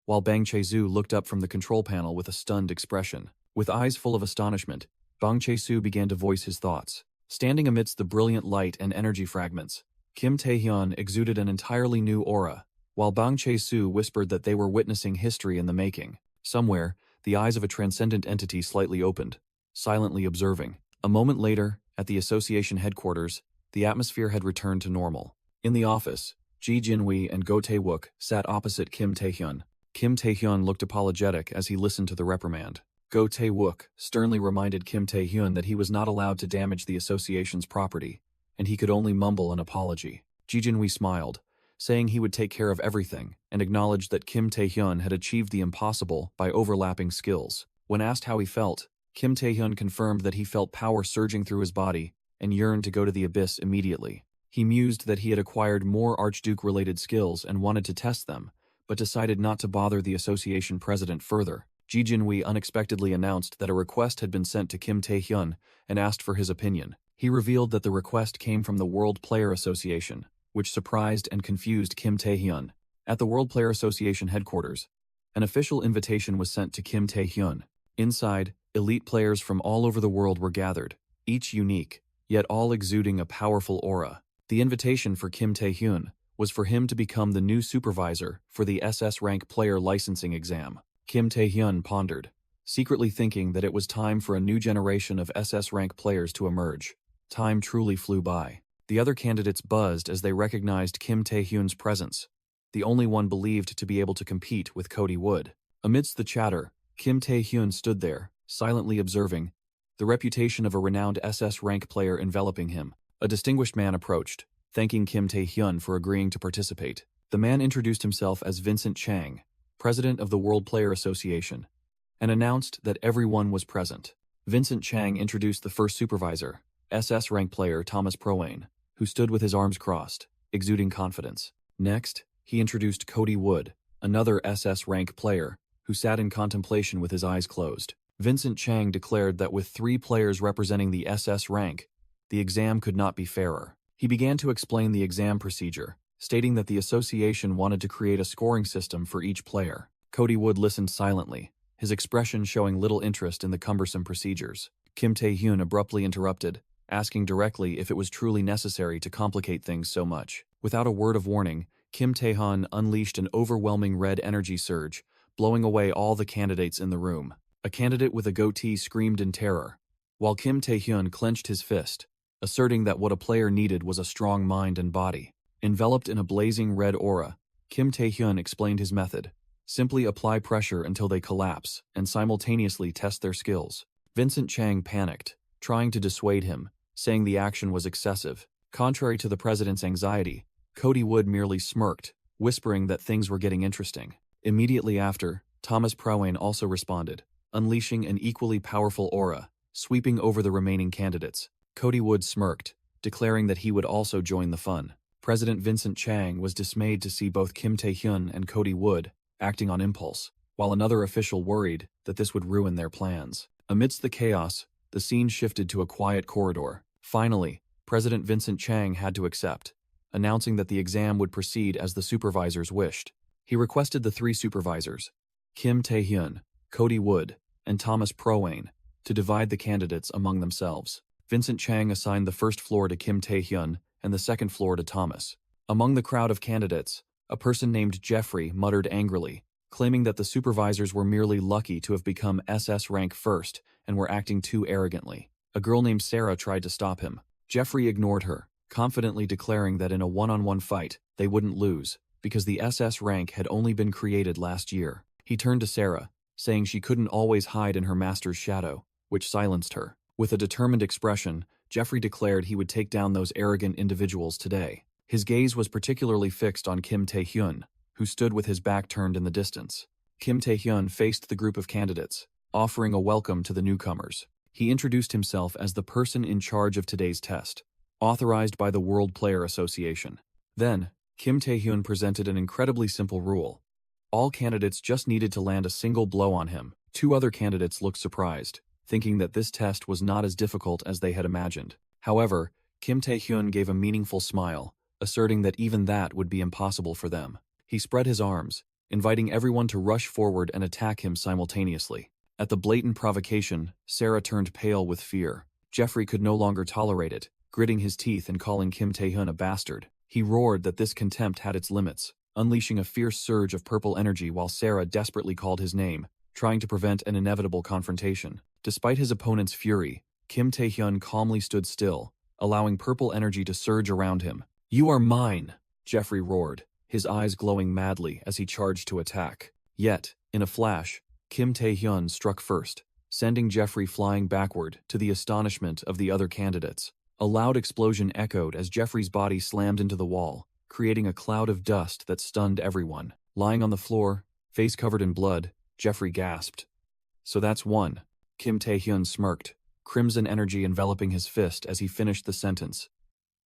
while Bang Chae-soo looked up from the control panel with a stunned expression. With eyes full of astonishment, Bang Chae-soo began to voice his thoughts. Standing amidst the brilliant light and energy fragments, Kim Tae-hyun exuded an entirely new aura, while Bang Chae-soo whispered that they were witnessing history in the making. Somewhere, the eyes of a transcendent entity slightly opened, silently observing. A moment later, at the association headquarters, the atmosphere had returned to normal. In the office, Ji Jinwoo and Go Tae-wook sat opposite Kim Tae-hyun. Kim Tae-hyun looked apologetic as he listened to the reprimand. Go Tae-wook sternly reminded Kim Tae-hyun that he was not allowed to damage the association's property, and he could only mumble an apology. Ji Jinwoo smiled, saying he would take care of everything, and acknowledged that Kim Tae-hyun had achieved the impossible by overlapping skills. When asked how he felt, Kim Tae-hyun confirmed that he felt power surging through his body and yearned to go to the abyss immediately. He mused that he had acquired more Archduke-related skills and wanted to test them, but decided not to bother the association president further. Ji Jinwoo unexpectedly announced that a request had been sent to Kim Tae-hyun and asked for his opinion. He revealed that the request came from the World Player Association, which surprised and confused Kim Tae-hyun, At the World Player Association headquarters, an official invitation was sent to Kim Tae-hyun. Inside, elite players from all over the world were gathered, each unique, yet all exuding a powerful aura. The invitation for Kim Tae-hyun was for him to become the new supervisor for the SS rank player licensing exam. Kim Tae-hyun pondered, secretly thinking that it was time for a new generation of SS rank players to emerge. Time truly flew by. The other candidates buzzed as they recognized Kim Tae-hyun's presence, the only one believed to be able to compete with Cody Wood. Amidst the chatter, Kim Tae-hyun stood there, silently observing, the reputation of a renowned SS rank player enveloping him. A distinguished man approached, thanking Kim Tae-hyun for agreeing to participate. The man introduced himself as Vincent Chang, president of the World Player Association, and announced that everyone was present. Vincent Chang introduced the first supervisor, SS rank player Thomas Prowane, who stood with his arms crossed, exuding confidence. Next, he introduced Cody Wood, another SS rank player, who sat in contemplation with his eyes closed. Vincent Chang declared that with 3 players representing the SS rank, the exam could not be fairer. He began to explain the exam procedure, stating that the association wanted to create a scoring system for each player. Cody Wood listened silently, his expression showing little interest in the cumbersome procedures. Kim Tae-hyun abruptly interrupted, asking directly if it was truly necessary to complicate things so much. Without a word of warning, Kim Tae-hyun unleashed an overwhelming red energy surge, blowing away all the candidates in the room. A candidate with a goatee screamed in terror, while Kim Tae-hyun clenched his fist, asserting that what a player needed was a strong mind and body. Enveloped in a blazing red aura, Kim Tae-hyun explained his method. Simply apply pressure until they collapse and simultaneously test their skills. Vincent Chang panicked, trying to dissuade him, saying the action was excessive. Contrary to the president's anxiety, Cody Wood merely smirked, whispering that things were getting interesting. Immediately after, Thomas Prowane also responded, unleashing an equally powerful aura, sweeping over the remaining candidates. Cody Wood smirked, declaring that he would also join the fun. President Vincent Chang was dismayed to see both Kim Tae-hyun and Cody Wood acting on impulse, while another official worried that this would ruin their plans. Amidst the chaos, the scene shifted to a quiet corridor. Finally, President Vincent Chang had to accept, announcing that the exam would proceed as the supervisors wished. He requested the 3 supervisors, Kim Tae-hyun, Cody Wood, and Thomas Prowane, to divide the candidates among themselves. Vincent Chang assigned the first floor to Kim Tae-hyun and the second floor to Thomas. Among the crowd of candidates, a person named Jeffrey muttered angrily, claiming that the supervisors were merely lucky to have become SS rank first and were acting too arrogantly. A girl named Sarah tried to stop him. Jeffrey ignored her, confidently declaring that in a one-on-one fight, they wouldn't lose, because the SS rank had only been created last year. He turned to Sarah, saying she couldn't always hide in her master's shadow, which silenced her. With a determined expression, Jeffrey declared he would take down those arrogant individuals today. His gaze was particularly fixed on Kim Tae-hyun, who stood with his back turned in the distance. Kim Tae-hyun faced the group of candidates, offering a welcome to the newcomers. He introduced himself as the person in charge of today's test, authorized by the World Player Association. Then, Kim Tae-hyun presented an incredibly simple rule. All candidates just needed to land a single blow on him. 2 other candidates looked surprised, thinking that this test was not as difficult as they had imagined. However, Kim Tae-hyun gave a meaningful smile, asserting that even that would be impossible for them. He spread his arms, inviting everyone to rush forward and attack him simultaneously. At the blatant provocation, Sarah turned pale with fear. Jeffrey could no longer tolerate it, gritting his teeth and calling Kim Tae-hyun a bastard. He roared that this contempt had its limits, unleashing a fierce surge of purple energy while Sarah desperately called his name, trying to prevent an inevitable confrontation. Despite his opponent's fury, Kim Tae-hyun calmly stood still, allowing purple energy to surge around him. "You are mine!" Jeffrey roared, his eyes glowing madly as he charged to attack. Yet, in a flash, Kim Tae-hyun struck first, sending Jeffrey flying backward to the astonishment of the other candidates. A loud explosion echoed as Jeffrey's body slammed into the wall, creating a cloud of dust that stunned everyone. Lying on the floor, face covered in blood, Jeffrey gasped. "So that's one." Kim Tae-hyun smirked, crimson energy enveloping his fist as he finished the sentence.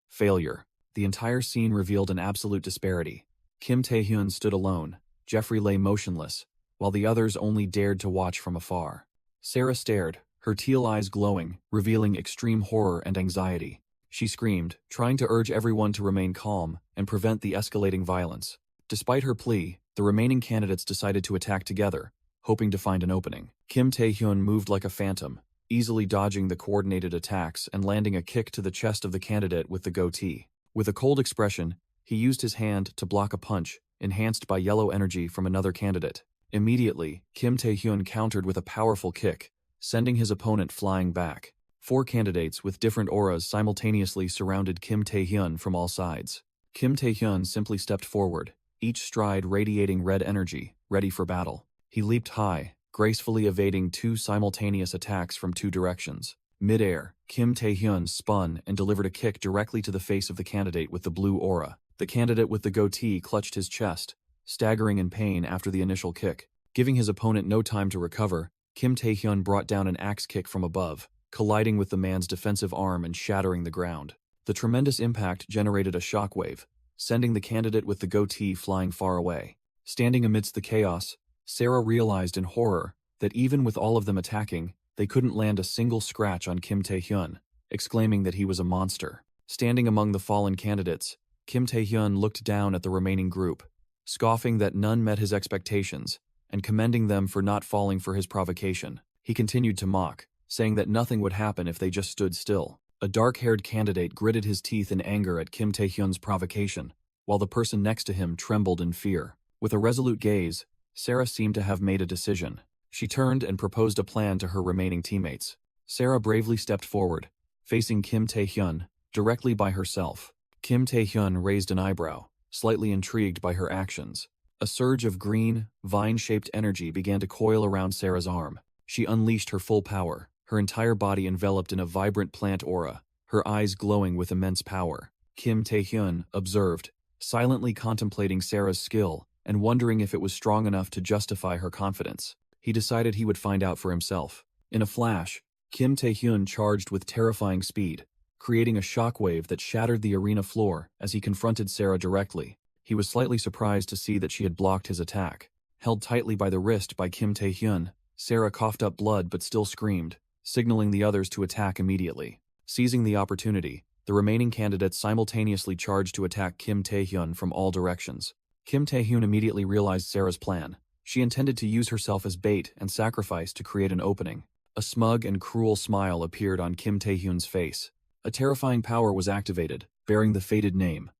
Failure. The entire scene revealed an absolute disparity. Kim Tae-hyun stood alone, Jeffrey lay motionless, while the others only dared to watch from afar. Sarah stared, her teal eyes glowing, revealing extreme horror and anxiety. She screamed, trying to urge everyone to remain calm and prevent the escalating violence. Despite her plea, the remaining candidates decided to attack together, hoping to find an opening. Kim Tae-hyun moved like a phantom, easily dodging the coordinated attacks and landing a kick to the chest of the candidate with the goatee. With a cold expression, he used his hand to block a punch, enhanced by yellow energy from another candidate. Immediately, Kim Tae-hyun countered with a powerful kick, sending his opponent flying back. 4 candidates with different auras simultaneously surrounded Kim Tae-hyun from all sides. Kim Tae-hyun simply stepped forward, each stride radiating red energy, ready for battle. He leaped high, gracefully evading 2 simultaneous attacks from 2 directions. Mid-air, Kim Tae-hyun spun and delivered a kick directly to the face of the candidate with the blue aura. The candidate with the goatee clutched his chest, staggering in pain after the initial kick. Giving his opponent no time to recover, Kim Tae-hyun brought down an axe kick from above, colliding with the man's defensive arm and shattering the ground. The tremendous impact generated a shockwave, sending the candidate with the goatee flying far away. Standing amidst the chaos, Sarah realized in horror that even with all of them attacking, they couldn't land a single scratch on Kim Tae-hyun, exclaiming that he was a monster. Standing among the fallen candidates, Kim Tae-hyun looked down at the remaining group, scoffing that none met his expectations, and commending them for not falling for his provocation. He continued to mock, saying that nothing would happen if they just stood still. A dark-haired candidate gritted his teeth in anger at Kim Tae-hyun's provocation, while the person next to him trembled in fear. With a resolute gaze, Sarah seemed to have made a decision. She turned and proposed a plan to her remaining teammates. Sarah bravely stepped forward, facing Kim Tae-hyun, directly by herself. Kim Tae-hyun raised an eyebrow, slightly intrigued by her actions. A surge of green, vine-shaped energy began to coil around Sarah's arm. She unleashed her full power, her entire body enveloped in a vibrant plant aura, her eyes glowing with immense power. Kim Tae-hyun observed, silently contemplating Sarah's skill and wondering if it was strong enough to justify her confidence. He decided he would find out for himself. In a flash, Kim Tae-hyun charged with terrifying speed, creating a shockwave that shattered the arena floor as he confronted Sarah directly. He was slightly surprised to see that she had blocked his attack. Held tightly by the wrist by Kim Tae-hyun, Sarah coughed up blood but still screamed, signaling the others to attack immediately. Seizing the opportunity, the remaining candidates simultaneously charged to attack Kim Tae-hyun from all directions. Kim Tae-hyun immediately realized Sarah's plan. She intended to use herself as bait and sacrifice to create an opening. A smug and cruel smile appeared on Kim Tae-hyun's face. A terrifying power was activated, bearing the fated name,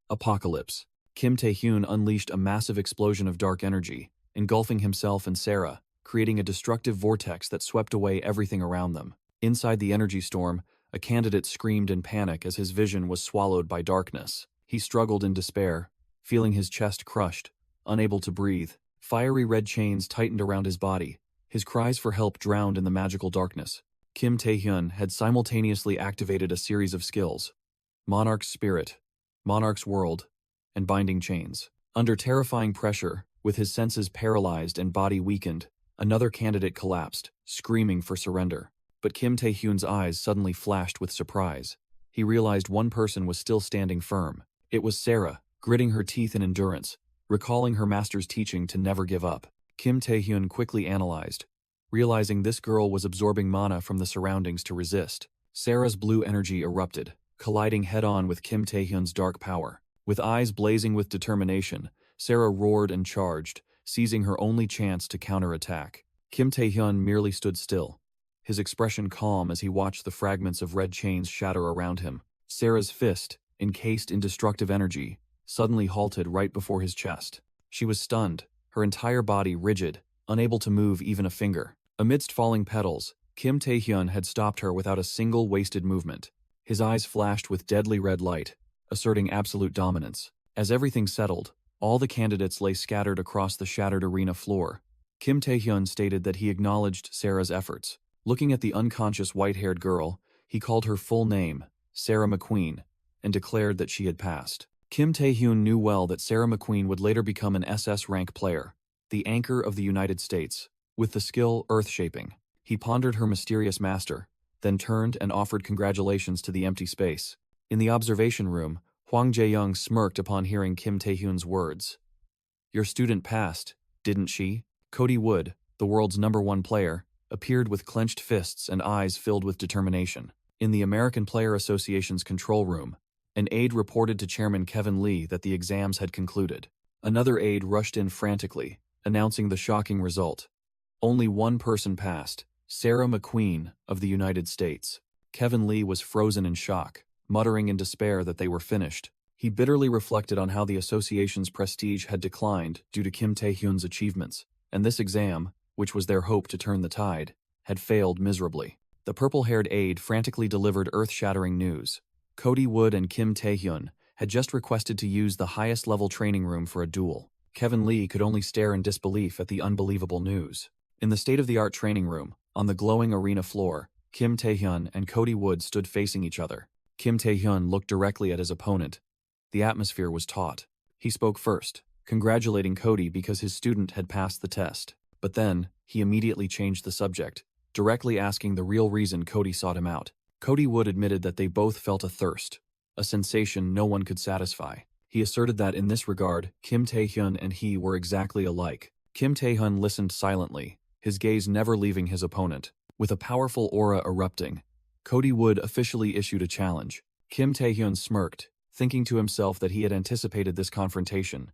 Apocalypse. Kim Tae-hyun unleashed a massive explosion of dark energy, engulfing himself and Sarah, creating a destructive vortex that swept away everything around them. Inside the energy storm, a candidate screamed in panic as his vision was swallowed by darkness. He struggled in despair, feeling his chest crushed, unable to breathe. Fiery red chains tightened around his body, his cries for help drowned in the magical darkness. Kim Tae-hyun had simultaneously activated a series of skills: Monarch's Spirit, Monarch's World, and Binding Chains. Under terrifying pressure, with his senses paralyzed and body weakened, another candidate collapsed, screaming for surrender. But Kim Tae-hyun's eyes suddenly flashed with surprise. He realized one person was still standing firm. It was Sarah, gritting her teeth in endurance, recalling her master's teaching to never give up. Kim Tae-hyun quickly analyzed, realizing this girl was absorbing mana from the surroundings to resist. Sarah's blue energy erupted, colliding head-on with Kim Tae-hyun's dark power. With eyes blazing with determination, Sarah roared and charged, seizing her only chance to counterattack. Kim Tae-hyun merely stood still, his expression calm as he watched the fragments of red chains shatter around him. Sarah's fist, encased in destructive energy, suddenly halted right before his chest. She was stunned, her entire body rigid, unable to move even a finger. Amidst falling petals, Kim Tae-hyun had stopped her without a single wasted movement. His eyes flashed with deadly red light, asserting absolute dominance. As everything settled, all the candidates lay scattered across the shattered arena floor. Kim Tae-hyun stated that he acknowledged Sarah's efforts. Looking at the unconscious white-haired girl, he called her full name, Sarah McQueen, and declared that she had passed. Kim Tae-hyun knew well that Sarah McQueen would later become an SS rank player, the anchor of the United States, with the skill earth-shaping. He pondered her mysterious master, then turned and offered congratulations to the empty space. In the observation room, Hwang Jae-young smirked upon hearing Kim Tae-hyun's words. "Your student passed, didn't she?" Cody Wood, the world's #1 player, appeared with clenched fists and eyes filled with determination. In the American Player Association's control room, an aide reported to Chairman Kevin Lee that the exams had concluded. Another aide rushed in frantically, announcing the shocking result. Only one person passed, Sarah McQueen of the United States. Kevin Lee was frozen in shock, muttering in despair that they were finished. He bitterly reflected on how the association's prestige had declined due to Kim Tae-hyun's achievements, and this exam, which was their hope to turn the tide, had failed miserably. The purple-haired aide frantically delivered earth-shattering news. Cody Wood and Kim Tae-hyun had just requested to use the highest-level training room for a duel. Kevin Lee could only stare in disbelief at the unbelievable news. In the state-of-the-art training room, on the glowing arena floor, Kim Tae-hyun and Cody Wood stood facing each other. Kim Tae-hyun looked directly at his opponent. The atmosphere was taut. He spoke first, congratulating Cody because his student had passed the test. But then, he immediately changed the subject, directly asking the real reason Cody sought him out. Cody Wood admitted that they both felt a thirst, a sensation no one could satisfy. He asserted that in this regard, Kim Tae-hyun and he were exactly alike. Kim Tae-hyun listened silently, his gaze never leaving his opponent. With a powerful aura erupting, Cody Wood officially issued a challenge. Kim Tae-hyun smirked, thinking to himself that he had anticipated this confrontation.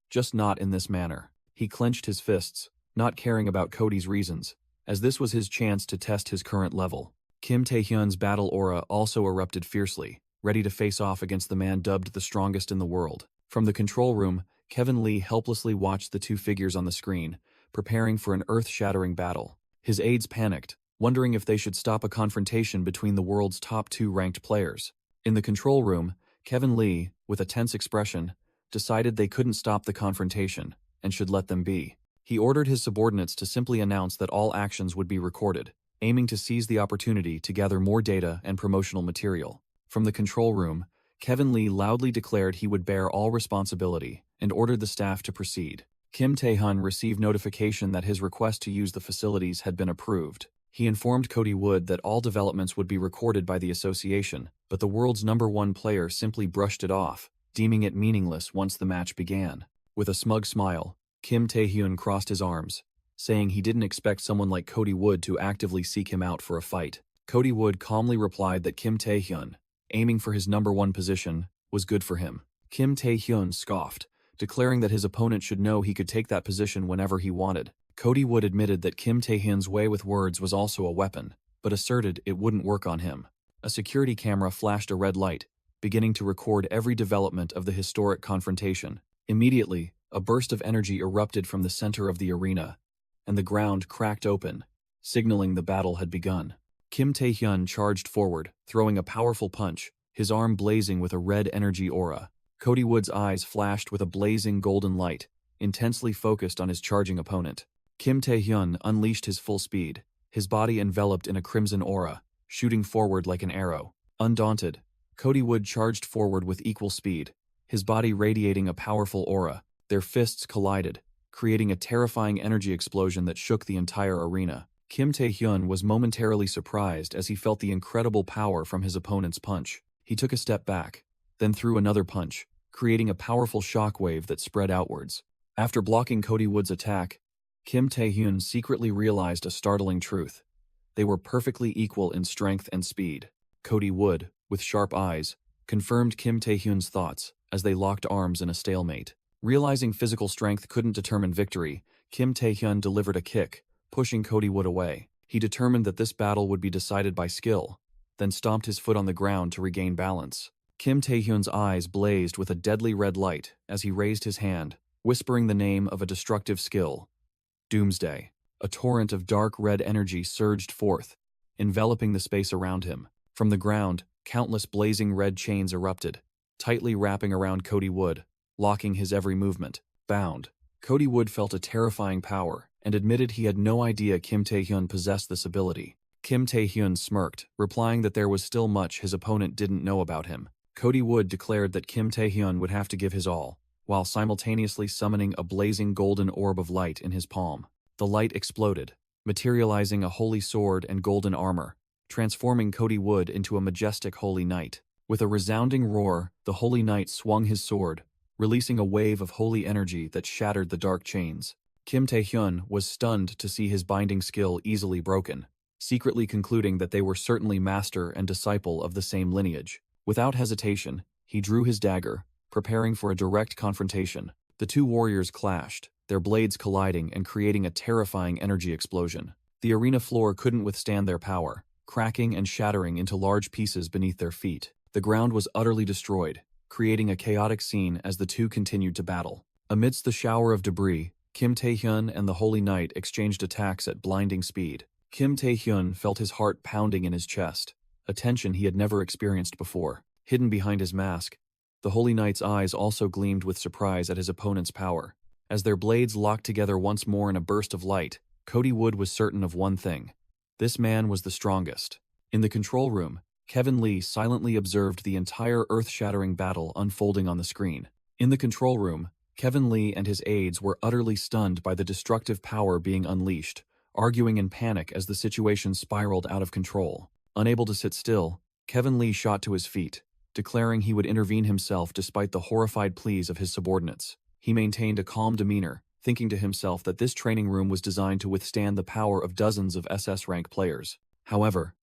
Just not in this manner. He clenched his fists, not caring about Cody's reasons, as this was his chance to test his current level. Kim Tae-hyun's battle aura also erupted fiercely, ready to face off against the man dubbed the strongest in the world. From the control room, Kevin Lee helplessly watched the two figures on the screen, preparing for an earth-shattering battle. His aides panicked, wondering if they should stop a confrontation between the world's top two ranked players. In the control room, Kevin Lee, with a tense expression, decided they couldn't stop the confrontation and should let them be. He ordered his subordinates to simply announce that all actions would be recorded, aiming to seize the opportunity to gather more data and promotional material. From the control room, Kevin Lee loudly declared he would bear all responsibility and ordered the staff to proceed. Kim Tae-hyun received notification that his request to use the facilities had been approved. He informed Cody Wood that all developments would be recorded by the association, but the world's #1 player simply brushed it off, deeming it meaningless once the match began. With a smug smile, Kim Tae-hyun crossed his arms, saying he didn't expect someone like Cody Wood to actively seek him out for a fight. Cody Wood calmly replied that Kim Tae-hyun, aiming for his #1 position, was good for him. Kim Tae-hyun scoffed, declaring that his opponent should know he could take that position whenever he wanted. Cody Wood admitted that Kim Tae-hyun's way with words was also a weapon, but asserted it wouldn't work on him. A security camera flashed a red light, beginning to record every development of the historic confrontation. Immediately, a burst of energy erupted from the center of the arena, and the ground cracked open, signaling the battle had begun. Kim Tae-hyun charged forward, throwing a powerful punch, his arm blazing with a red energy aura. Cody Wood's eyes flashed with a blazing golden light, intensely focused on his charging opponent. Kim Tae-hyun unleashed his full speed, his body enveloped in a crimson aura, shooting forward like an arrow. Undaunted, Cody Wood charged forward with equal speed, his body radiating a powerful aura. Their fists collided, creating a terrifying energy explosion that shook the entire arena. Kim Tae-hyun was momentarily surprised as he felt the incredible power from his opponent's punch. He took a step back, then threw another punch, creating a powerful shockwave that spread outwards. After blocking Cody Wood's attack, Kim Tae-hyun secretly realized a startling truth. They were perfectly equal in strength and speed. Cody Wood, with sharp eyes, confirmed Kim Tae-hyun's thoughts as they locked arms in a stalemate. Realizing physical strength couldn't determine victory, Kim Tae-hyun delivered a kick, pushing Cody Wood away. He determined that this battle would be decided by skill, then stomped his foot on the ground to regain balance. Kim Tae-hyun's eyes blazed with a deadly red light as he raised his hand, whispering the name of a destructive skill. Doomsday. A torrent of dark red energy surged forth, enveloping the space around him. From the ground, countless blazing red chains erupted, tightly wrapping around Cody Wood, locking his every movement. Bound. Cody Wood felt a terrifying power and admitted he had no idea Kim Tae-hyun possessed this ability. Kim Tae-hyun smirked, replying that there was still much his opponent didn't know about him. Cody Wood declared that Kim Tae-hyun would have to give his all, while simultaneously summoning a blazing golden orb of light in his palm. The light exploded, materializing a holy sword and golden armor, transforming Cody Wood into a majestic holy knight. With a resounding roar, the holy knight swung his sword, releasing a wave of holy energy that shattered the dark chains. Kim Tae-hyun was stunned to see his binding skill easily broken, secretly concluding that they were certainly master and disciple of the same lineage. Without hesitation, he drew his dagger, preparing for a direct confrontation. The two warriors clashed, their blades colliding and creating a terrifying energy explosion. The arena floor couldn't withstand their power, cracking and shattering into large pieces beneath their feet. The ground was utterly destroyed, creating a chaotic scene as the two continued to battle. Amidst the shower of debris, Kim Tae-hyun and the Holy Knight exchanged attacks at blinding speed. Kim Tae-hyun felt his heart pounding in his chest, a tension he had never experienced before. Hidden behind his mask, the Holy Knight's eyes also gleamed with surprise at his opponent's power. As their blades locked together once more in a burst of light, Cody Wood was certain of one thing. This man was the strongest. In the control room, Kevin Lee silently observed the entire earth-shattering battle unfolding on the screen. In the control room, Kevin Lee and his aides were utterly stunned by the destructive power being unleashed, arguing in panic as the situation spiraled out of control. Unable to sit still, Kevin Lee shot to his feet, declaring he would intervene himself despite the horrified pleas of his subordinates. He maintained a calm demeanor, thinking to himself that this training room was designed to withstand the power of dozens of SS-rank players. However,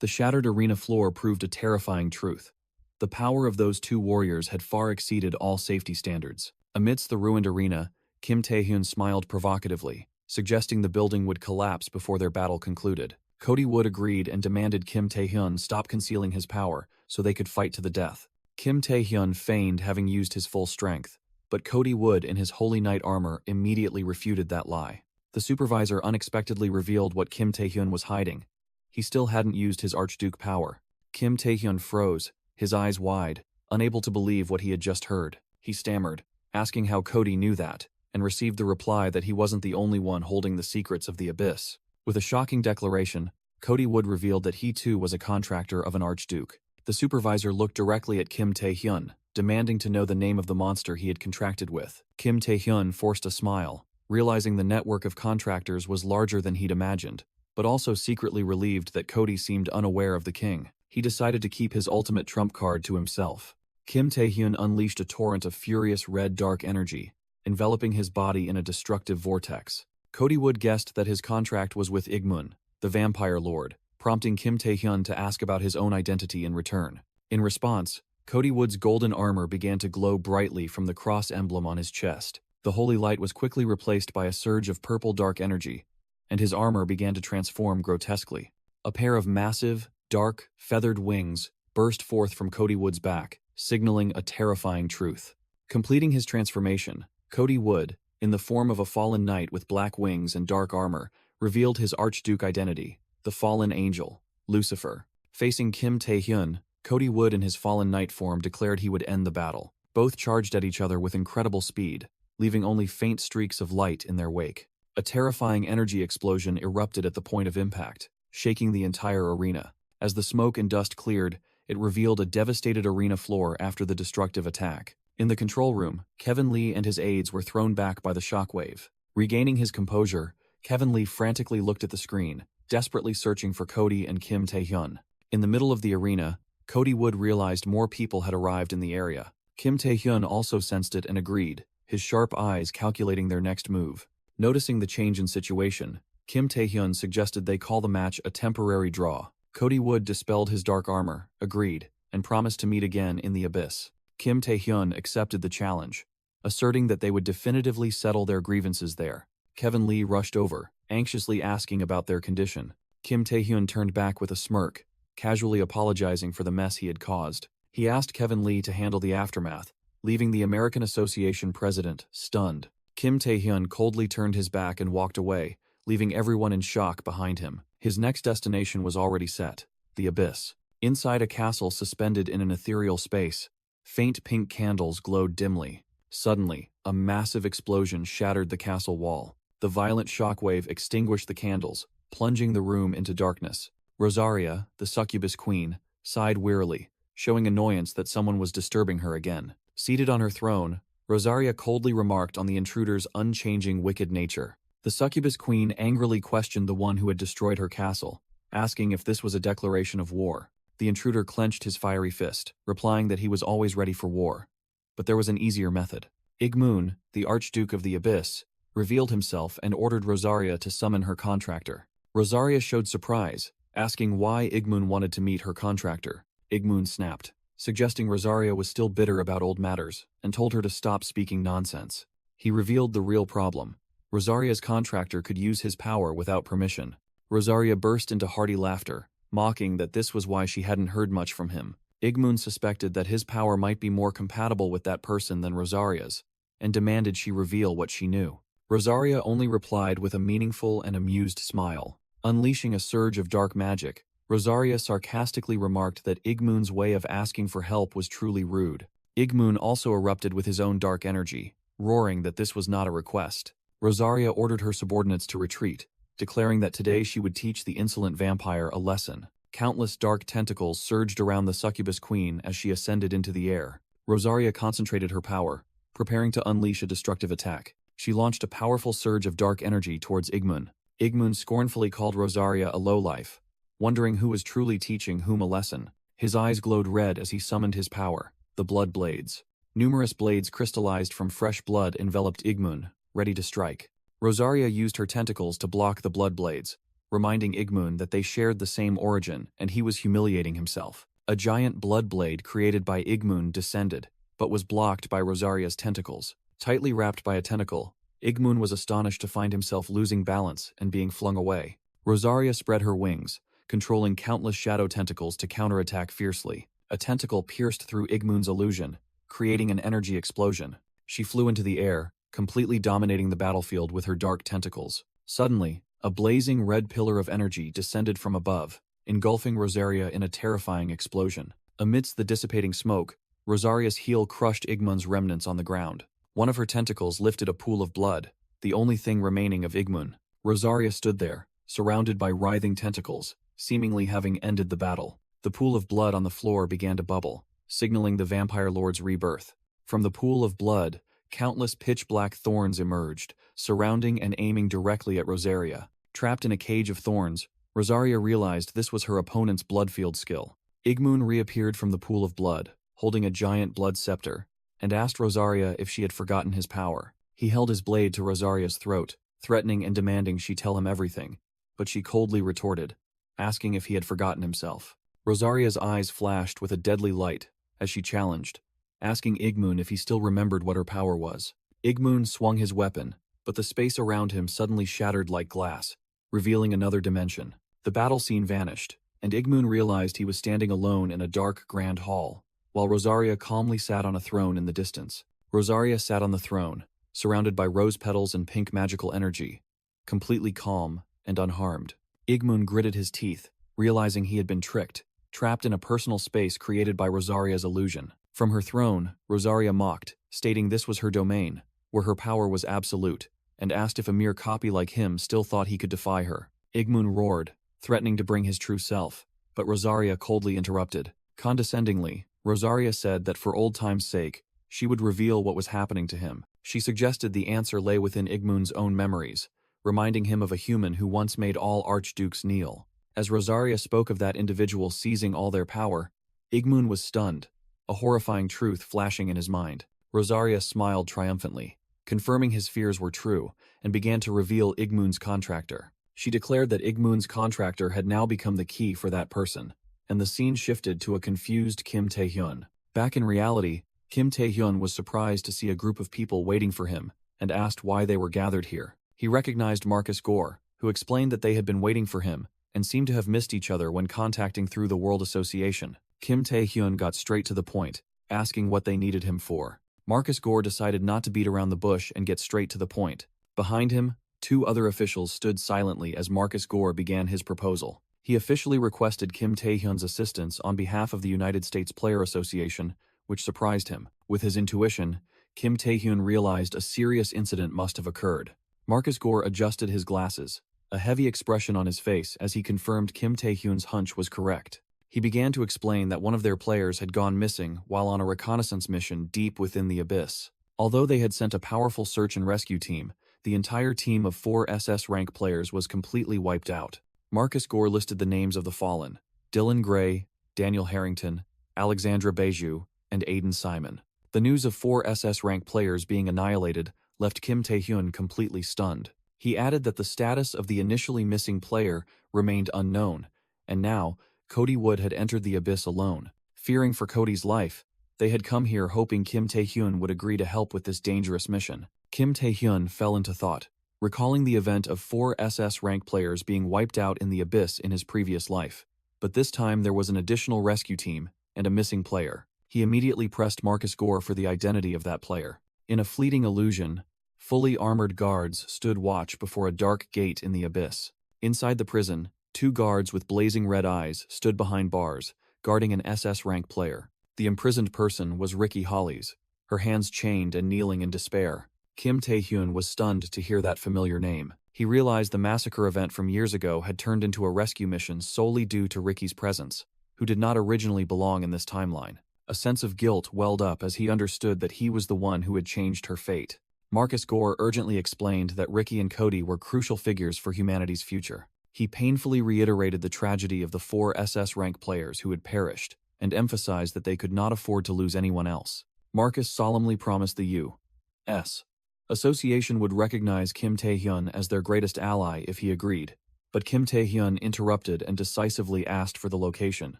the shattered arena floor proved a terrifying truth. The power of those two warriors had far exceeded all safety standards. Amidst the ruined arena, Kim Tae-hyun smiled provocatively, suggesting the building would collapse before their battle concluded. Cody Wood agreed and demanded Kim Tae-hyun stop concealing his power so they could fight to the death. Kim Tae-hyun feigned having used his full strength, but Cody Wood in his Holy Knight armor immediately refuted that lie. The supervisor unexpectedly revealed what Kim Tae-hyun was hiding. He still hadn't used his Archduke power. Kim Tae-hyun froze, his eyes wide, unable to believe what he had just heard. He stammered, asking how Cody knew that, and received the reply that he wasn't the only one holding the secrets of the abyss. With a shocking declaration, Cody Wood revealed that he too was a contractor of an Archduke. The supervisor looked directly at Kim Tae-hyun, demanding to know the name of the monster he had contracted with. Kim Tae-hyun forced a smile, realizing the network of contractors was larger than he'd imagined, but also secretly relieved that Cody seemed unaware of the king. He decided to keep his ultimate trump card to himself. Kim Tae-hyun unleashed a torrent of furious red dark energy, enveloping his body in a destructive vortex. Cody Wood guessed that his contract was with Igmun, the vampire lord, prompting Kim Tae-hyun to ask about his own identity in return. In response, Cody Wood's golden armor began to glow brightly from the cross emblem on his chest. The holy light was quickly replaced by a surge of purple dark energy, and his armor began to transform grotesquely. A pair of massive, dark, feathered wings burst forth from Cody Wood's back, signaling a terrifying truth. Completing his transformation, Cody Wood, in the form of a fallen knight with black wings and dark armor, revealed his Archduke identity, the fallen angel, Lucifer. Facing Kim Tae-hyun, Cody Wood in his fallen knight form declared he would end the battle. Both charged at each other with incredible speed, leaving only faint streaks of light in their wake. A terrifying energy explosion erupted at the point of impact, shaking the entire arena. As the smoke and dust cleared, it revealed a devastated arena floor after the destructive attack. In the control room, Kevin Lee and his aides were thrown back by the shockwave. Regaining his composure, Kevin Lee frantically looked at the screen, desperately searching for Cody and Kim Tae-hyun. In the middle of the arena, Cody Wood realized more people had arrived in the area. Kim Tae-hyun also sensed it and agreed, his sharp eyes calculating their next move. Noticing the change in situation, Kim Tae-hyun suggested they call the match a temporary draw. Cody Wood dispelled his dark armor, agreed, and promised to meet again in the abyss. Kim Tae-hyun accepted the challenge, asserting that they would definitively settle their grievances there. Kevin Lee rushed over, anxiously asking about their condition. Kim Tae-hyun turned back with a smirk, casually apologizing for the mess he had caused. He asked Kevin Lee to handle the aftermath, leaving the American Association president stunned. Kim Tae-hyun coldly turned his back and walked away, leaving everyone in shock behind him. His next destination was already set, the abyss. Inside a castle suspended in an ethereal space, faint pink candles glowed dimly. Suddenly, a massive explosion shattered the castle wall. The violent shockwave extinguished the candles, plunging the room into darkness. Rosaria, the succubus queen, sighed wearily, showing annoyance that someone was disturbing her again. Seated on her throne, Rosaria coldly remarked on the intruder's unchanging wicked nature. The succubus queen angrily questioned the one who had destroyed her castle, asking if this was a declaration of war. The intruder clenched his fiery fist, replying that he was always ready for war. But there was an easier method. Igmun, the Archduke of the Abyss, revealed himself and ordered Rosaria to summon her contractor. Rosaria showed surprise, asking why Igmun wanted to meet her contractor. Igmun snapped, suggesting Rosaria was still bitter about old matters, and told her to stop speaking nonsense. He revealed the real problem. Rosaria's contractor could use his power without permission. Rosaria burst into hearty laughter, mocking that this was why she hadn't heard much from him. Igmoon suspected that his power might be more compatible with that person than Rosaria's, and demanded she reveal what she knew. Rosaria only replied with a meaningful and amused smile. Unleashing a surge of dark magic, Rosaria sarcastically remarked that Igmoon's way of asking for help was truly rude. Igmoon also erupted with his own dark energy, roaring that this was not a request. Rosaria ordered her subordinates to retreat, declaring that today she would teach the insolent vampire a lesson. Countless dark tentacles surged around the succubus queen as she ascended into the air. Rosaria concentrated her power, preparing to unleash a destructive attack. She launched a powerful surge of dark energy towards Igmoon. Igmoon scornfully called Rosaria a lowlife, wondering who was truly teaching whom a lesson. His eyes glowed red as he summoned his power, the blood blades. Numerous blades crystallized from fresh blood enveloped Igmoon, ready to strike. Rosaria used her tentacles to block the blood blades, reminding Igmoon that they shared the same origin and he was humiliating himself. A giant blood blade created by Igmoon descended, but was blocked by Rosaria's tentacles. Tightly wrapped by a tentacle, Igmoon was astonished to find himself losing balance and being flung away. Rosaria spread her wings, controlling countless shadow tentacles to counterattack fiercely. A tentacle pierced through Igmoon's illusion, creating an energy explosion. She flew into the air, completely dominating the battlefield with her dark tentacles. Suddenly, a blazing red pillar of energy descended from above, engulfing Rosaria in a terrifying explosion. Amidst the dissipating smoke, Rosaria's heel crushed Igmoon's remnants on the ground. One of her tentacles lifted a pool of blood, the only thing remaining of Igmoon. Rosaria stood there, surrounded by writhing tentacles, seemingly having ended the battle. The pool of blood on the floor began to bubble, signaling the vampire lord's rebirth. From the pool of blood, countless pitch-black thorns emerged, surrounding and aiming directly at Rosaria. Trapped in a cage of thorns, Rosaria realized this was her opponent's bloodfield skill. Igmoon reappeared from the pool of blood, holding a giant blood scepter, and asked Rosaria if she had forgotten his power. He held his blade to Rosaria's throat, threatening and demanding she tell him everything, but she coldly retorted, asking if he had forgotten himself. Rosaria's eyes flashed with a deadly light as she challenged, asking Igmoon if he still remembered what her power was. Igmoon swung his weapon, but the space around him suddenly shattered like glass, revealing another dimension. The battle scene vanished, and Igmoon realized he was standing alone in a dark grand hall, while Rosaria calmly sat on a throne in the distance. Rosaria sat on the throne, surrounded by rose petals and pink magical energy, completely calm and unharmed. Igmoon gritted his teeth, realizing he had been tricked, trapped in a personal space created by Rosaria's illusion. From her throne, Rosaria mocked, stating this was her domain, where her power was absolute, and asked if a mere copy like him still thought he could defy her. Igmoon roared, threatening to bring his true self, but Rosaria coldly interrupted. Condescendingly, Rosaria said that for old time's sake, she would reveal what was happening to him. She suggested the answer lay within Igmoon's own memories, reminding him of a human who once made all archdukes kneel. As Rosaria spoke of that individual seizing all their power, Igmoon was stunned, a horrifying truth flashing in his mind. Rosaria smiled triumphantly, confirming his fears were true, and began to reveal Igmoon's contractor. She declared that Igmoon's contractor had now become the key for that person, and the scene shifted to a confused Kim Tae-hyun. Back in reality, Kim Tae-hyun was surprised to see a group of people waiting for him and asked why they were gathered here. He recognized Marcus Gore, who explained that they had been waiting for him and seemed to have missed each other when contacting through the World Association. Kim Tae-hyun got straight to the point, asking what they needed him for. Marcus Gore decided not to beat around the bush and get straight to the point. Behind him, two other officials stood silently as Marcus Gore began his proposal. He officially requested Kim Tae-hyun's assistance on behalf of the United States Player Association, which surprised him. With his intuition, Kim Tae-hyun realized a serious incident must have occurred. Marcus Gore adjusted his glasses, a heavy expression on his face as he confirmed Kim Tae-hyun's hunch was correct. He began to explain that one of their players had gone missing while on a reconnaissance mission deep within the abyss. Although they had sent a powerful search and rescue team, the entire team of 4 SS rank players was completely wiped out. Marcus Gore listed the names of the fallen: Dylan Gray, Daniel Harrington, Alexandra Beju, and Aiden Simon. The news of 4 SS rank players being annihilated left Kim Tae-hyun completely stunned. He added that the status of the initially missing player remained unknown, and now, Cody Wood had entered the abyss alone. Fearing for Cody's life, they had come here hoping Kim Tae-hyun would agree to help with this dangerous mission. Kim Tae-hyun fell into thought, recalling the event of 4 SS rank players being wiped out in the abyss in his previous life. But this time there was an additional rescue team and a missing player. He immediately pressed Marcus Gore for the identity of that player. In a fleeting illusion, fully armored guards stood watch before a dark gate in the abyss. Inside the prison, 2 guards with blazing red eyes stood behind bars, guarding an SS rank player. The imprisoned person was Ricky Hollies, her hands chained and kneeling in despair. Kim Tae-hyun was stunned to hear that familiar name. He realized the massacre event from years ago had turned into a rescue mission solely due to Ricky's presence, who did not originally belong in this timeline. A sense of guilt welled up as he understood that he was the one who had changed her fate. Marcus Gore urgently explained that Ricky and Cody were crucial figures for humanity's future. He painfully reiterated the tragedy of the 4 SS rank players who had perished, and emphasized that they could not afford to lose anyone else. Marcus solemnly promised the U.S. Association would recognize Kim Tae-hyun as their greatest ally if he agreed, but Kim Tae-hyun interrupted and decisively asked for the location.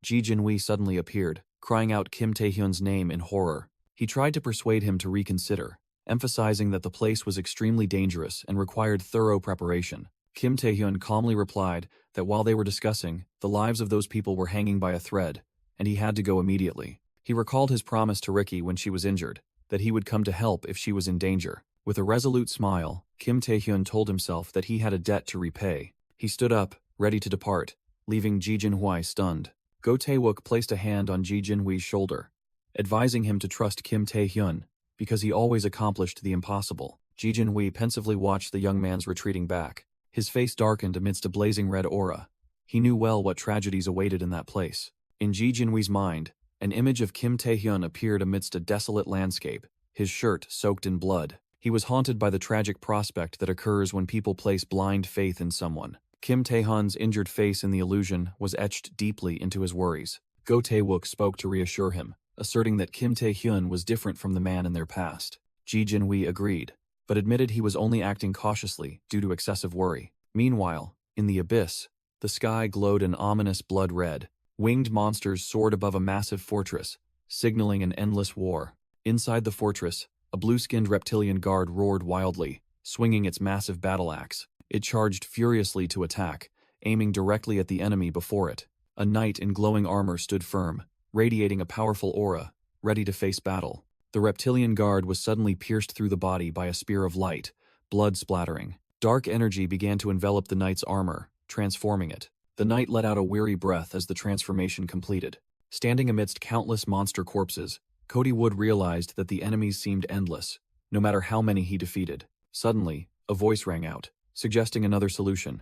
Ji Jinwoo suddenly appeared, crying out Kim Tae-hyun's name in horror. He tried to persuade him to reconsider, emphasizing that the place was extremely dangerous and required thorough preparation. Kim Tae-hyun calmly replied that while they were discussing, the lives of those people were hanging by a thread, and he had to go immediately. He recalled his promise to Ricky when she was injured, that he would come to help if she was in danger. With a resolute smile, Kim Tae-hyun told himself that he had a debt to repay. He stood up, ready to depart, leaving Ji Jinwoo stunned. Go Tae-wook placed a hand on Ji Jinwoo's shoulder, advising him to trust Kim Tae-hyun, because he always accomplished the impossible. Ji Jinwoo pensively watched the young man's retreating back. His face darkened amidst a blazing red aura. He knew well what tragedies awaited in that place. In Ji Jinwoo's mind, an image of Kim Tae-hyun appeared amidst a desolate landscape, his shirt soaked in blood. He was haunted by the tragic prospect that occurs when people place blind faith in someone. Kim Tae-hyun's injured face in the illusion was etched deeply into his worries. Go Tae-wook spoke to reassure him, asserting that Kim Tae-hyun was different from the man in their past. Ji Jinwoo agreed, but admitted he was only acting cautiously due to excessive worry. Meanwhile, in the abyss, the sky glowed an ominous blood red. Winged monsters soared above a massive fortress, signaling an endless war. Inside the fortress, a blue-skinned reptilian guard roared wildly, swinging its massive battle axe. It charged furiously to attack, aiming directly at the enemy before it. A knight in glowing armor stood firm, radiating a powerful aura, ready to face battle. The reptilian guard was suddenly pierced through the body by a spear of light, blood splattering. Dark energy began to envelop the knight's armor, transforming it. The knight let out a weary breath as the transformation completed. Standing amidst countless monster corpses, Cody Wood realized that the enemies seemed endless, no matter how many he defeated. Suddenly, a voice rang out, suggesting another solution.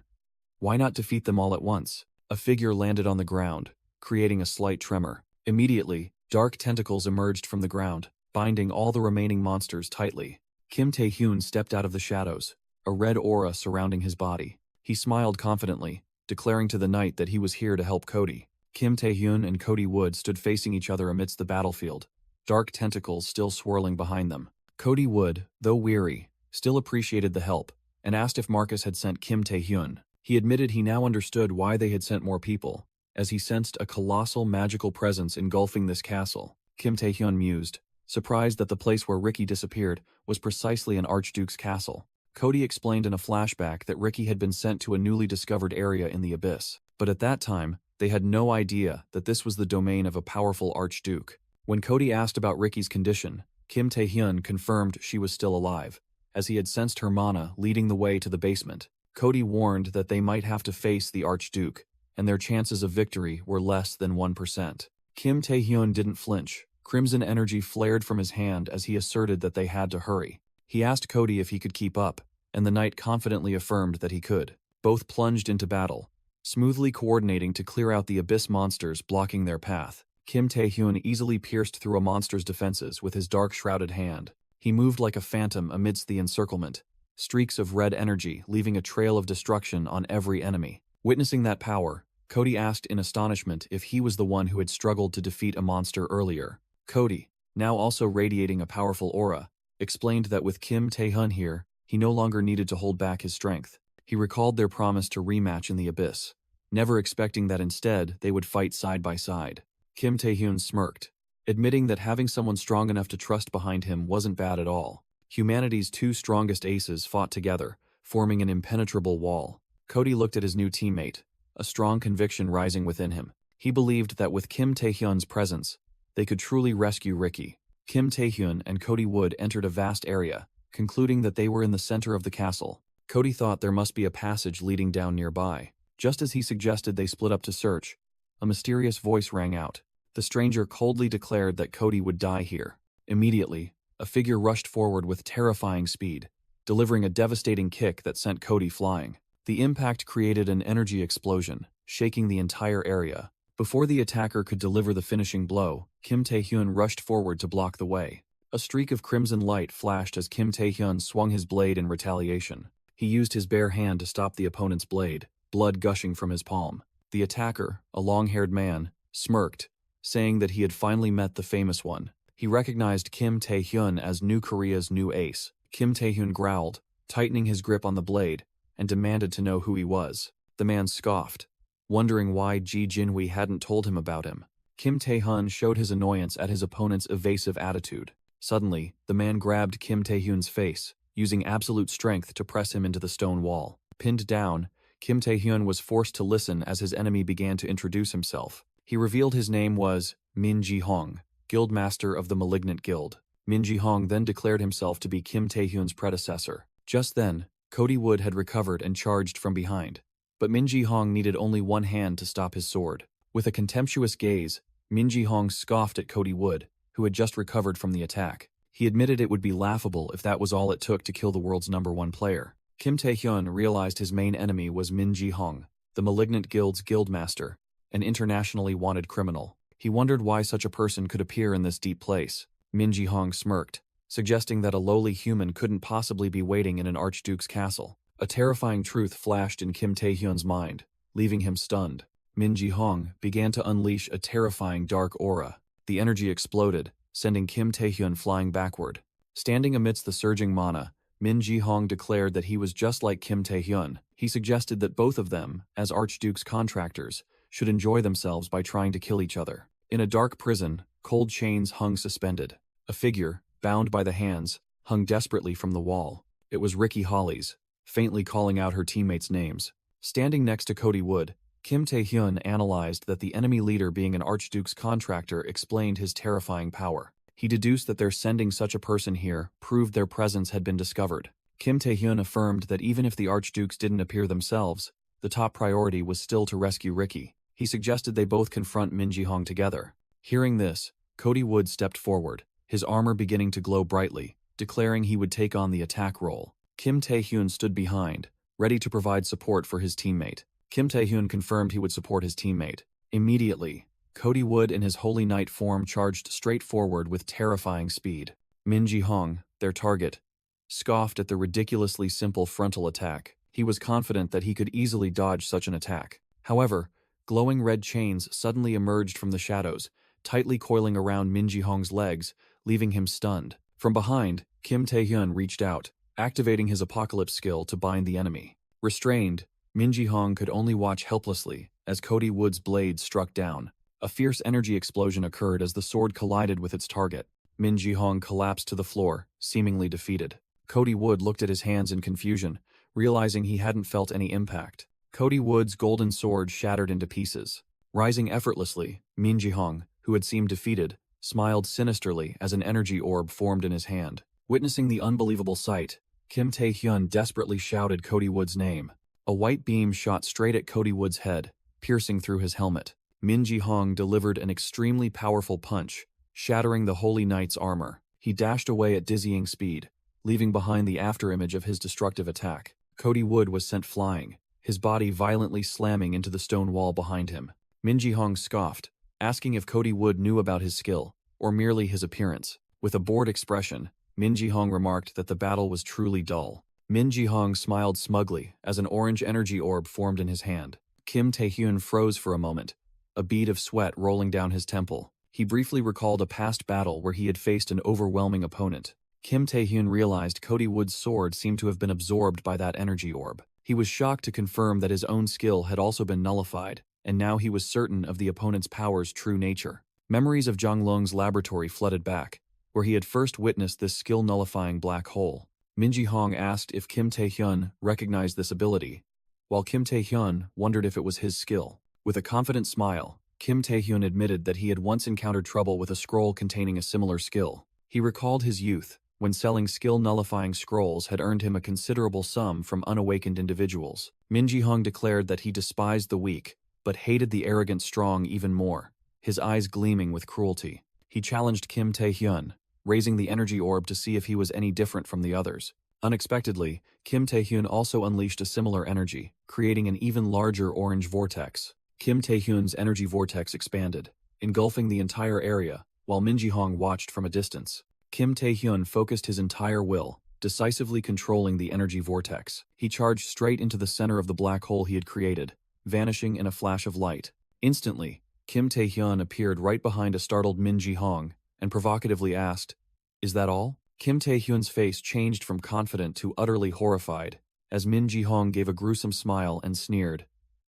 Why not defeat them all at once? A figure landed on the ground, creating a slight tremor. Immediately, dark tentacles emerged from the ground, binding all the remaining monsters tightly. Kim Tae-hyun stepped out of the shadows, a red aura surrounding his body. He smiled confidently, declaring to the knight that he was here to help Cody. Kim Tae-hyun and Cody Wood stood facing each other amidst the battlefield, dark tentacles still swirling behind them. Cody Wood, though weary, still appreciated the help, and asked if Marcus had sent Kim Tae-hyun. He admitted he now understood why they had sent more people, as he sensed a colossal magical presence engulfing this castle. Kim Tae-hyun mused, surprised that the place where Ricky disappeared was precisely an archduke's castle. Cody explained in a flashback that Ricky had been sent to a newly discovered area in the abyss, but at that time, they had no idea that this was the domain of a powerful archduke. When Cody asked about Ricky's condition, Kim Tae-hyun confirmed she was still alive, as he had sensed her mana leading the way to the basement. Cody warned that they might have to face the archduke, and their chances of victory were less than 1%. Kim Tae-hyun didn't flinch. Crimson energy flared from his hand as he asserted that they had to hurry. He asked Cody if he could keep up, and the knight confidently affirmed that he could. Both plunged into battle, smoothly coordinating to clear out the abyss monsters blocking their path. Kim Tae-hyun easily pierced through a monster's defenses with his dark shrouded hand. He moved like a phantom amidst the encirclement, streaks of red energy leaving a trail of destruction on every enemy. Witnessing that power, Cody asked in astonishment if he was the one who had struggled to defeat a monster earlier. Cody, now also radiating a powerful aura, explained that with Kim Tae-hyun here, he no longer needed to hold back his strength. He recalled their promise to rematch in the abyss, never expecting that instead they would fight side by side. Kim Tae-hyun smirked, admitting that having someone strong enough to trust behind him wasn't bad at all. Humanity's two strongest aces fought together, forming an impenetrable wall. Cody looked at his new teammate, a strong conviction rising within him. He believed that with Kim Taehyun's presence, they could truly rescue Ricky. Kim Taehyun and Cody Wood entered a vast area, concluding that they were in the center of the castle. Cody thought there must be a passage leading down nearby. Just as he suggested they split up to search, a mysterious voice rang out. The stranger coldly declared that Cody would die here. Immediately, a figure rushed forward with terrifying speed, delivering a devastating kick that sent Cody flying. The impact created an energy explosion, shaking the entire area. Before the attacker could deliver the finishing blow, Kim Taehyun rushed forward to block the way. A streak of crimson light flashed as Kim Taehyun swung his blade in retaliation. He used his bare hand to stop the opponent's blade, blood gushing from his palm. The attacker, a long-haired man, smirked, saying that he had finally met the famous one. He recognized Kim Taehyun as New Korea's new ace. Kim Taehyun growled, tightening his grip on the blade, and demanded to know who he was. The man scoffed, wondering why Ji Jinhui hadn't told him about him. Kim Taehyun showed his annoyance at his opponent's evasive attitude. Suddenly, the man grabbed Kim Taehyun's face, using absolute strength to press him into the stone wall. Pinned down, Kim Taehyun was forced to listen as his enemy began to introduce himself. He revealed his name was Min Ji-hong, Guildmaster of the Malignant Guild. Min Ji-hong then declared himself to be Kim Taehyun's predecessor. Just then, Cody Wood had recovered and charged from behind. But Min Ji-hong needed only one hand to stop his sword. With a contemptuous gaze, Min Ji-hong scoffed at Cody Wood, who had just recovered from the attack. He admitted it would be laughable if that was all it took to kill the world's #1 player. Kim Taehyun realized his main enemy was Min Ji-hong, the Malignant Guild's guildmaster, an internationally wanted criminal. He wondered why such a person could appear in this deep place. Min Ji-hong smirked, suggesting that a lowly human couldn't possibly be waiting in an archduke's castle. A terrifying truth flashed in Kim Taehyun's mind, leaving him stunned. Min Ji-hong began to unleash a terrifying dark aura. The energy exploded, sending Kim Taehyun flying backward. Standing amidst the surging mana, Min Ji-hong declared that he was just like Kim Taehyun. He suggested that both of them, as archduke's contractors, should enjoy themselves by trying to kill each other. In a dark prison, cold chains hung suspended. A figure, bound by the hands, hung desperately from the wall. It was Ricky Hollies, faintly calling out her teammates' names. Standing next to Cody Wood, Kim Taehyun analyzed that the enemy leader being an archduke's contractor explained his terrifying power. He deduced that their sending such a person here proved their presence had been discovered. Kim Taehyun affirmed that even if the archdukes didn't appear themselves, the top priority was still to rescue Ricky. He suggested they both confront Min Ji-hong together. Hearing this, Cody Wood stepped forward, his armor beginning to glow brightly, declaring he would take on the attack role. Kim Taehyun stood behind, ready to provide support for his teammate. Kim Taehyun confirmed he would support his teammate. Immediately, Cody Wood in his Holy Knight form charged straight forward with terrifying speed. Min Ji-hong, their target, scoffed at the ridiculously simple frontal attack. He was confident that he could easily dodge such an attack. However, glowing red chains suddenly emerged from the shadows, tightly coiling around Min Ji-hong's legs, leaving him stunned. From behind, Kim Taehyun reached out, activating his apocalypse skill to bind the enemy. Restrained, Min Ji-hong could only watch helplessly as Cody Wood's blade struck down. A fierce energy explosion occurred as the sword collided with its target. Min Ji-hong collapsed to the floor, seemingly defeated. Cody Wood looked at his hands in confusion, realizing he hadn't felt any impact. Cody Wood's golden sword shattered into pieces. Rising effortlessly, Min Ji-hong, who had seemed defeated, smiled sinisterly as an energy orb formed in his hand. Witnessing the unbelievable sight, Kim Taehyun desperately shouted Cody Wood's name. A white beam shot straight at Cody Wood's head, piercing through his helmet. Min Ji-hong delivered an extremely powerful punch, shattering the Holy Knight's armor. He dashed away at dizzying speed, leaving behind the afterimage of his destructive attack. Cody Wood was sent flying, his body violently slamming into the stone wall behind him. Min Ji-hong scoffed, asking if Cody Wood knew about his skill, or merely his appearance. With a bored expression, Min Ji-hong remarked that the battle was truly dull. Min Ji-hong smiled smugly as an orange energy orb formed in his hand. Kim Taehyun froze for a moment, a bead of sweat rolling down his temple. He briefly recalled a past battle where he had faced an overwhelming opponent. Kim Taehyun realized Cody Wood's sword seemed to have been absorbed by that energy orb. He was shocked to confirm that his own skill had also been nullified, and now he was certain of the opponent's power's true nature. Memories of Zhang Lung's laboratory flooded back, where he had first witnessed this skill-nullifying black hole. Min-ji-hong asked if Kim Tae-hyun recognized this ability, while Kim Tae-hyun wondered if it was his skill. With a confident smile, Kim Tae-hyun admitted that he had once encountered trouble with a scroll containing a similar skill. He recalled his youth, when selling skill-nullifying scrolls had earned him a considerable sum from unawakened individuals. Min-ji-hong declared that he despised the weak, but hated the arrogant strong even more, his eyes gleaming with cruelty. He challenged Kim Tae-hyun, raising the energy orb to see if he was any different from the others. Unexpectedly, Kim Tae-hyun also unleashed a similar energy, creating an even larger orange vortex. Kim Tae-hyun's energy vortex expanded, engulfing the entire area, while Min-ji-hong watched from a distance. Kim Tae-hyun focused his entire will, decisively controlling the energy vortex. He charged straight into the center of the black hole he had created, vanishing in a flash of light. Instantly, Kim Tae-hyun appeared right behind a startled Min-ji-hong and provocatively asked, "Is that all?" Kim Tae-hyun's face changed from confident to utterly horrified, as Min-ji-hong gave a gruesome smile and sneered.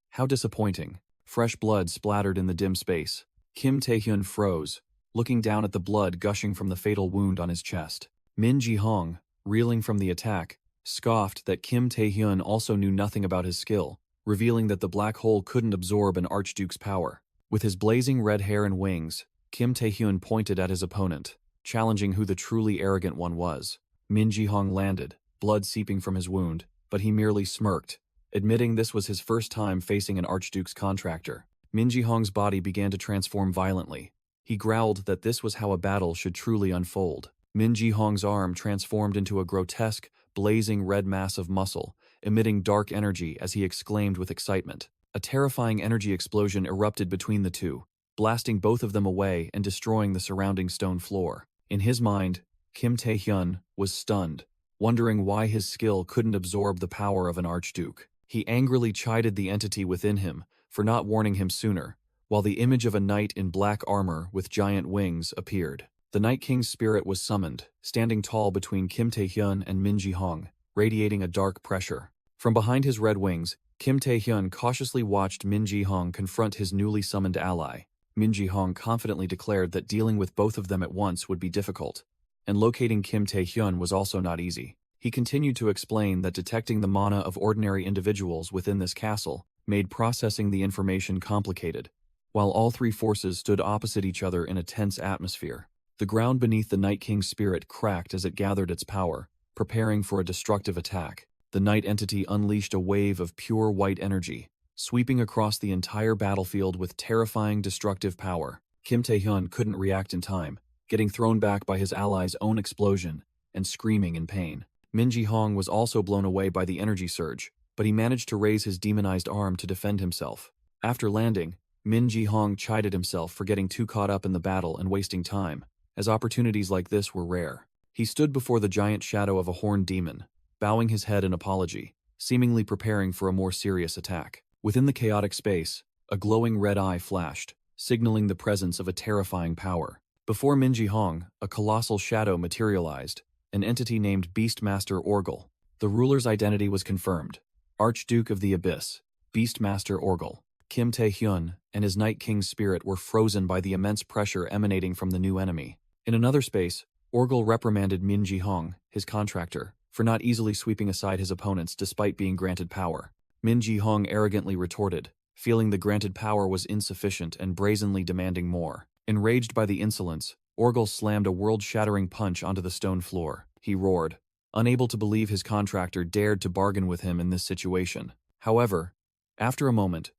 How disappointing. Fresh blood splattered in the dim space. Kim Tae-hyun froze, looking down at the blood gushing from the fatal wound on his chest. Min-ji-hong, reeling from the attack, scoffed that Kim Tae-hyun also knew nothing about his skill, revealing that the black hole couldn't absorb an archduke's power. With his blazing red hair and wings, Kim Tae-hyun pointed at his opponent, challenging who the truly arrogant one was. Min-ji-hong landed, blood seeping from his wound, but he merely smirked, admitting this was his first time facing an archduke's contractor. Min-ji-hong's body began to transform violently. He growled that this was how a battle should truly unfold. Min-ji-hong's arm transformed into a grotesque, blazing red mass of muscle, emitting dark energy as he exclaimed with excitement. A terrifying energy explosion erupted between the two, blasting both of them away and destroying the surrounding stone floor. In his mind, Kim Tae-hyun was stunned, wondering why his skill couldn't absorb the power of an archduke. He angrily chided the entity within him for not warning him sooner, while the image of a knight in black armor with giant wings appeared. The Night King's spirit was summoned, standing tall between Kim Tae-hyun and Min-ji-hong, radiating a dark pressure. From behind his red wings, Kim Tae-hyun cautiously watched Min-ji-hong confront his newly summoned ally. Min-ji-hong confidently declared that dealing with both of them at once would be difficult, and locating Kim Tae-hyun was also not easy. He continued to explain that detecting the mana of ordinary individuals within this castle made processing the information complicated, while all three forces stood opposite each other in a tense atmosphere. The ground beneath the Night King's spirit cracked as it gathered its power, preparing for a destructive attack. The night entity unleashed a wave of pure white energy, sweeping across the entire battlefield with terrifying destructive power. Kim Tae-hyun couldn't react in time, getting thrown back by his ally's own explosion and screaming in pain. Min-ji-hong was also blown away by the energy surge, but he managed to raise his demonized arm to defend himself. After landing, Min-ji-hong chided himself for getting too caught up in the battle and wasting time, as opportunities like this were rare. He stood before the giant shadow of a horned demon, bowing his head in apology, seemingly preparing for a more serious attack. Within the chaotic space, a glowing red eye flashed, signaling the presence of a terrifying power. Before Min-ji-hong, a colossal shadow materialized, an entity named Beastmaster Orgel. The ruler's identity was confirmed. Archduke of the Abyss, Beastmaster Orgel. Kim Tae-hyun and his Night King's spirit were frozen by the immense pressure emanating from the new enemy. In another space, Orgel reprimanded Min-ji-hong, his contractor, for not easily sweeping aside his opponents despite being granted power. Min-ji-hong arrogantly retorted, feeling the granted power was insufficient and brazenly demanding more. Enraged by the insolence, Orgel slammed a world-shattering punch onto the stone floor. He roared, unable to believe his contractor dared to bargain with him in this situation. However, after a moment,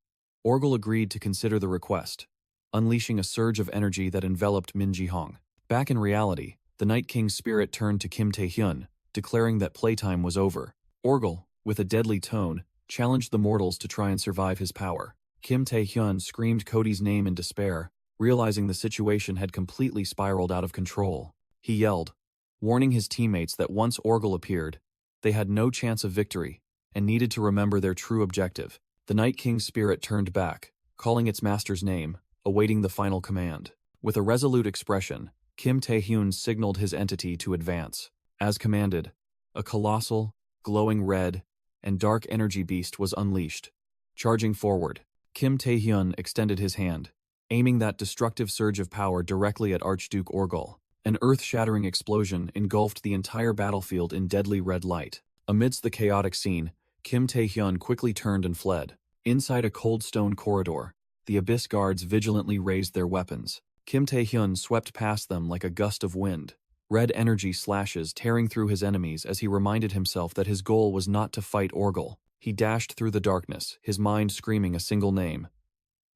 Orgel agreed to consider the request, unleashing a surge of energy that enveloped Min-ji-hong. Back in reality, the Night King's spirit turned to Kim Tae-hyun, declaring that playtime was over. Orgel, with a deadly tone, challenged the mortals to try and survive his power. Kim Tae-hyun screamed Cody's name in despair, realizing the situation had completely spiraled out of control. He yelled, warning his teammates that once Orgel appeared, they had no chance of victory and needed to remember their true objective. The Night King's spirit turned back, calling its master's name, awaiting the final command. With a resolute expression, Kim Tae-hyun signaled his entity to advance. As commanded, a colossal, glowing red, and dark energy beast was unleashed. Charging forward, Kim Tae-hyun extended his hand, aiming that destructive surge of power directly at Archduke Orgel. An earth-shattering explosion engulfed the entire battlefield in deadly red light. Amidst the chaotic scene, Kim Tae-hyun quickly turned and fled. Inside a cold stone corridor, the Abyss guards vigilantly raised their weapons. Kim Tae-hyun swept past them like a gust of wind, red energy slashes tearing through his enemies as he reminded himself that his goal was not to fight Orgel. He dashed through the darkness, his mind screaming a single name.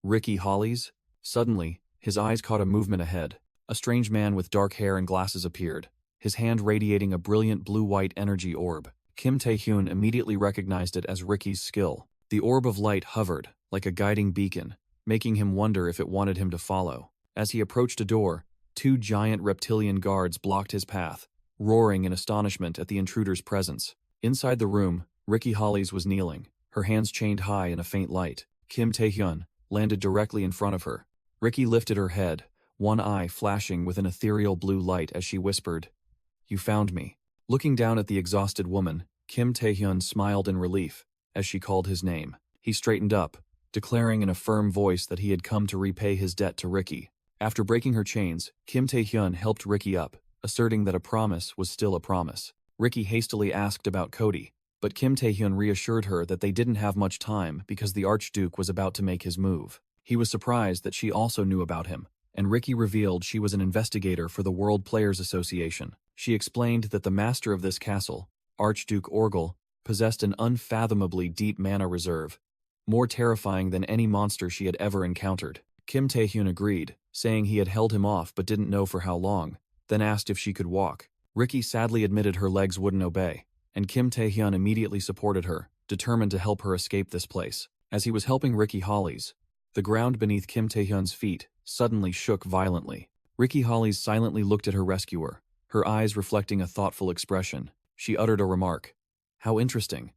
Ricky Hollies? Suddenly, his eyes caught a movement ahead. A strange man with dark hair and glasses appeared, his hand radiating a brilliant blue-white energy orb. Kim Tae-hyun immediately recognized it as Ricky's skill. The orb of light hovered, like a guiding beacon, making him wonder if it wanted him to follow. As he approached a door, 2 giant reptilian guards blocked his path, roaring in astonishment at the intruder's presence. Inside the room, Ricky Hollies was kneeling, her hands chained high in a faint light. Kim Tae-hyun landed directly in front of her. Ricky lifted her head, one eye flashing with an ethereal blue light as she whispered, "You found me." Looking down at the exhausted woman, Kim Tae-hyun smiled in relief as she called his name. He straightened up, declaring in a firm voice that he had come to repay his debt to Ricky. After breaking her chains, Kim Tae-hyun helped Ricky up, asserting that a promise was still a promise. Ricky hastily asked about Cody, but Kim Tae-hyun reassured her that they didn't have much time because the Archduke was about to make his move. He was surprised that she also knew about him, and Ricky revealed she was an investigator for the World Players Association. She explained that the master of this castle, Archduke Orgel, possessed an unfathomably deep mana reserve, more terrifying than any monster she had ever encountered. Kim Tae-hyun agreed, saying he had held him off but didn't know for how long, then asked if she could walk. Ricky sadly admitted her legs wouldn't obey, and Kim Tae-hyun immediately supported her, determined to help her escape this place. As he was helping Ricky Hollies, the ground beneath Kim Tae-hyun's feet suddenly shook violently. Ricky Hollies silently looked at her rescuer, her eyes reflecting a thoughtful expression. She uttered a remark, "How interesting,"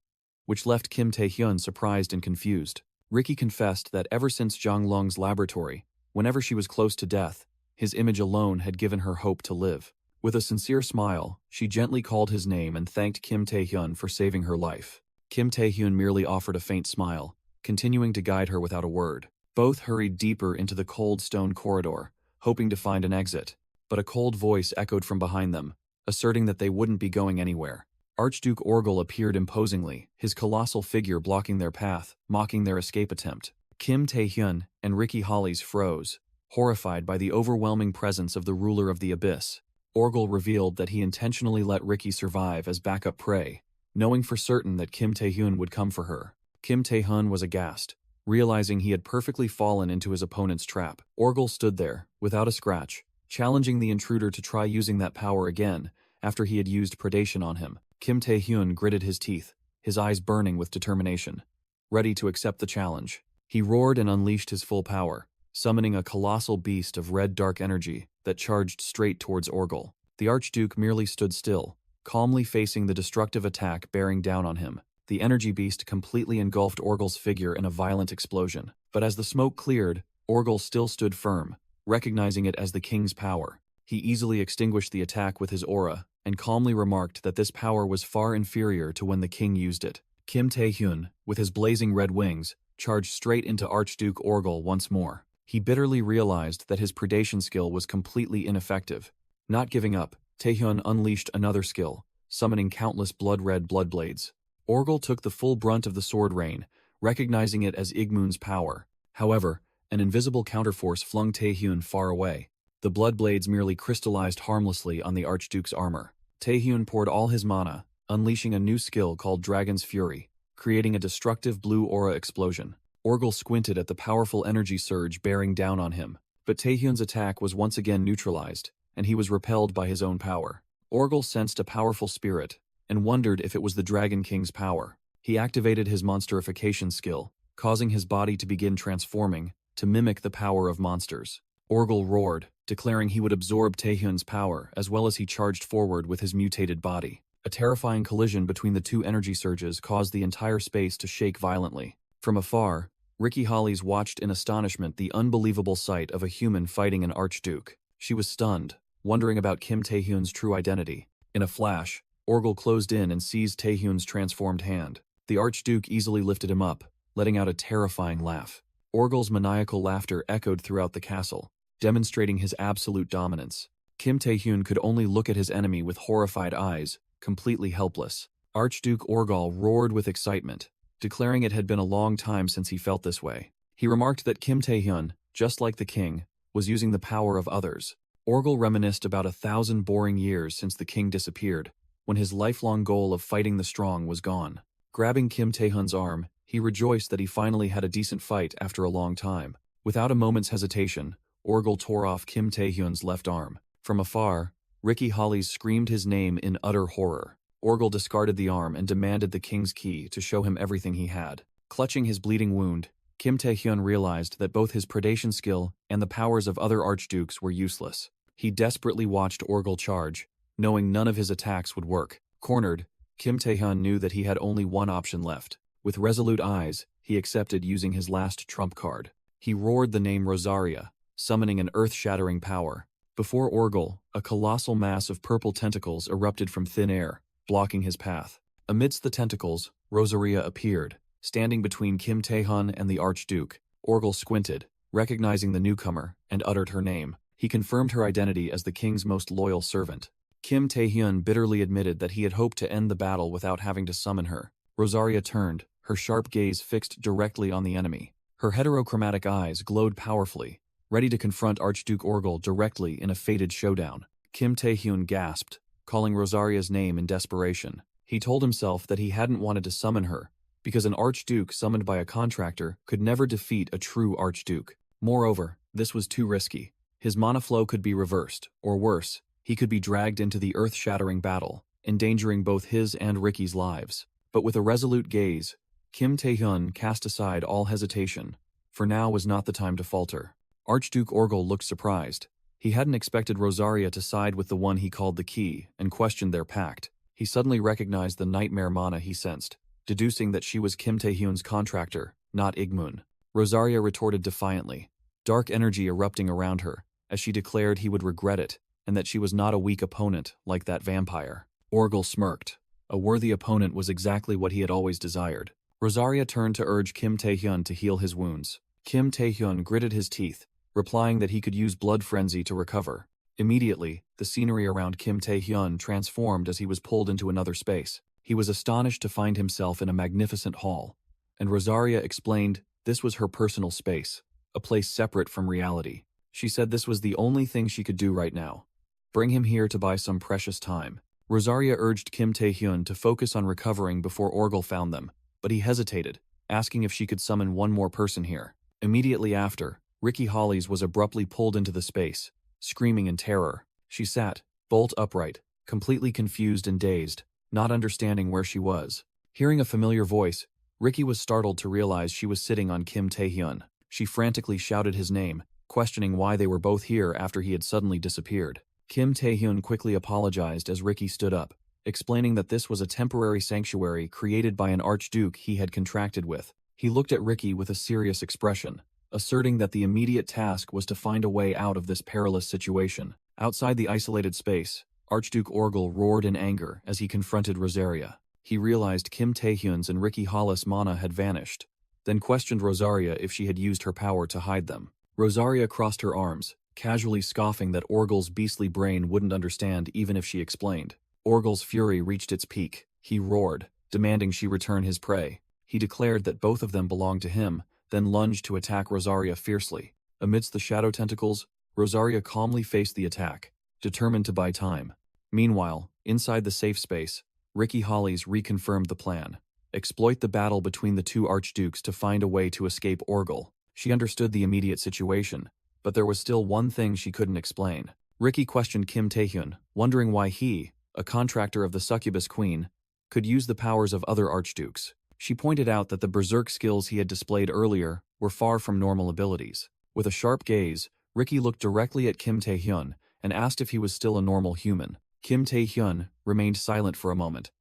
which left Kim Tae-hyun surprised and confused. Ricky confessed that ever since Zhang Lung's laboratory, whenever she was close to death, his image alone had given her hope to live. With a sincere smile, she gently called his name and thanked Kim Tae-hyun for saving her life. Kim Tae-hyun merely offered a faint smile, continuing to guide her without a word. Both hurried deeper into the cold stone corridor, hoping to find an exit, but a cold voice echoed from behind them, asserting that they wouldn't be going anywhere. Archduke Orgel appeared imposingly, his colossal figure blocking their path, mocking their escape attempt. Kim Tae-hyun and Ricky Hollies froze, horrified by the overwhelming presence of the ruler of the Abyss. Orgel revealed that he intentionally let Ricky survive as backup prey, knowing for certain that Kim Tae-hyun would come for her. Kim Tae-hyun was aghast, realizing he had perfectly fallen into his opponent's trap. Orgel stood there, without a scratch, challenging the intruder to try using that power again after he had used predation on him. Kim Tae-hyun gritted his teeth, his eyes burning with determination, ready to accept the challenge. He roared and unleashed his full power, summoning a colossal beast of red dark energy that charged straight towards Orgel. The Archduke merely stood still, calmly facing the destructive attack bearing down on him. The energy beast completely engulfed Orgel's figure in a violent explosion. But as the smoke cleared, Orgel still stood firm, recognizing it as the king's power. He easily extinguished the attack with his aura, and calmly remarked that this power was far inferior to when the king used it. Kim Tae-hyun, with his blazing red wings, charged straight into Archduke Orgel once more. He bitterly realized that his predation skill was completely ineffective. Not giving up, Tae-hyun unleashed another skill, summoning countless blood-red bloodblades. Orgel took the full brunt of the sword rain, recognizing it as Igmun's power. However, an invisible counterforce flung Tae-hyun far away. The bloodblades merely crystallized harmlessly on the Archduke's armor. Tae-hyun poured all his mana, unleashing a new skill called Dragon's Fury, creating a destructive blue aura explosion. Orgel squinted at the powerful energy surge bearing down on him, but Tae-hyun's attack was once again neutralized, and he was repelled by his own power. Orgel sensed a powerful spirit, and wondered if it was the Dragon King's power. He activated his monsterification skill, causing his body to begin transforming, to mimic the power of monsters. Orgel roared, declaring he would absorb Tae-hyun's power as well as he charged forward with his mutated body. A terrifying collision between the two energy surges caused the entire space to shake violently. From afar, Ricky Hollies watched in astonishment the unbelievable sight of a human fighting an archduke. She was stunned, wondering about Kim Tae-hyun's true identity. In a flash, Orgel closed in and seized Tae-hyun's transformed hand. The archduke easily lifted him up, letting out a terrifying laugh. Orgel's maniacal laughter echoed throughout the castle, demonstrating his absolute dominance. Kim Tae-hyun could only look at his enemy with horrified eyes, completely helpless. Archduke Orgal roared with excitement, declaring it had been a long time since he felt this way. He remarked that Kim Tae-hyun, just like the king, was using the power of others. Orgal reminisced about 1,000 boring years since the king disappeared, when his lifelong goal of fighting the strong was gone. Grabbing Kim Tae-hyun's arm, he rejoiced that he finally had a decent fight after a long time. Without a moment's hesitation, Orgal tore off Kim Tae-hyun's left arm. From afar, Ricky Hollies screamed his name in utter horror. Orgal discarded the arm and demanded the king's key to show him everything he had. Clutching his bleeding wound, Kim Tae-hyun realized that both his predation skill and the powers of other archdukes were useless. He desperately watched Orgal charge, knowing none of his attacks would work. Cornered, Kim Tae-hyun knew that he had only one option left. With resolute eyes, he accepted using his last trump card. He roared the name Rosaria, summoning an earth-shattering power. Before Orgal, a colossal mass of purple tentacles erupted from thin air, blocking his path. Amidst the tentacles, Rosaria appeared, standing between Kim Tae-hyun and the Archduke. Orgal squinted, recognizing the newcomer, and uttered her name. He confirmed her identity as the king's most loyal servant. Kim Tae-hyun bitterly admitted that he had hoped to end the battle without having to summon her. Rosaria turned, her sharp gaze fixed directly on the enemy. Her heterochromatic eyes glowed powerfully, ready to confront Archduke Orgal directly in a fated showdown. Kim Tae-hyun gasped, calling Rosaria's name in desperation. He told himself that he hadn't wanted to summon her, because an archduke summoned by a contractor could never defeat a true archduke. Moreover, this was too risky. His mana flow could be reversed, or worse, he could be dragged into the earth-shattering battle, endangering both his and Ricky's lives. But with a resolute gaze, Kim Tae-hyun cast aside all hesitation, for now was not the time to falter. Archduke Orgal looked surprised. He hadn't expected Rosaria to side with the one he called the key and questioned their pact. He suddenly recognized the nightmare mana he sensed, deducing that she was Kim Tae-hyun's contractor, not Igmun. Rosaria retorted defiantly, dark energy erupting around her, as she declared he would regret it, and that she was not a weak opponent like that vampire. Orgal smirked. A worthy opponent was exactly what he had always desired. Rosaria turned to urge Kim Tae-hyun to heal his wounds. Kim Tae-hyun gritted his teeth, replying that he could use blood frenzy to recover. Immediately, the scenery around Kim Tae-hyun transformed as he was pulled into another space. He was astonished to find himself in a magnificent hall, and Rosaria explained this was her personal space, a place separate from reality. She said this was the only thing she could do right now. Bring him here to buy some precious time. Rosaria urged Kim Tae-hyun to focus on recovering before Orgal found them, but he hesitated, asking if she could summon one more person here. Immediately after, Ricky Hollies was abruptly pulled into the space, screaming in terror. She sat, bolt upright, completely confused and dazed, not understanding where she was. Hearing a familiar voice, Ricky was startled to realize she was sitting on Kim Tae-hyun. She frantically shouted his name, questioning why they were both here after he had suddenly disappeared. Kim Tae-hyun quickly apologized as Ricky stood up, explaining that this was a temporary sanctuary created by an archduke he had contracted with. He looked at Ricky with a serious expression, asserting that the immediate task was to find a way out of this perilous situation. Outside the isolated space, Archduke Orgal roared in anger as he confronted Rosaria. He realized Kim Tae-hyun's and Ricky Hollis' mana had vanished, then questioned Rosaria if she had used her power to hide them. Rosaria crossed her arms, casually scoffing that Orgal's beastly brain wouldn't understand even if she explained. Orgal's fury reached its peak. He roared, demanding she return his prey. He declared that both of them belonged to him, then lunged to attack Rosaria fiercely. Amidst the shadow tentacles, Rosaria calmly faced the attack, determined to buy time. Meanwhile, inside the safe space, Ricky Hollies reconfirmed the plan. Exploit the battle between the two archdukes to find a way to escape Orgal. She understood the immediate situation, but there was still one thing she couldn't explain. Ricky questioned Kim Tae-hyun, wondering why he, a contractor of the succubus queen, could use the powers of other archdukes. She pointed out that the berserk skills he had displayed earlier were far from normal abilities. With a sharp gaze, Ricky looked directly at Kim Tae-hyun and asked if he was still a normal human. Kim Tae-hyun remained silent for a moment,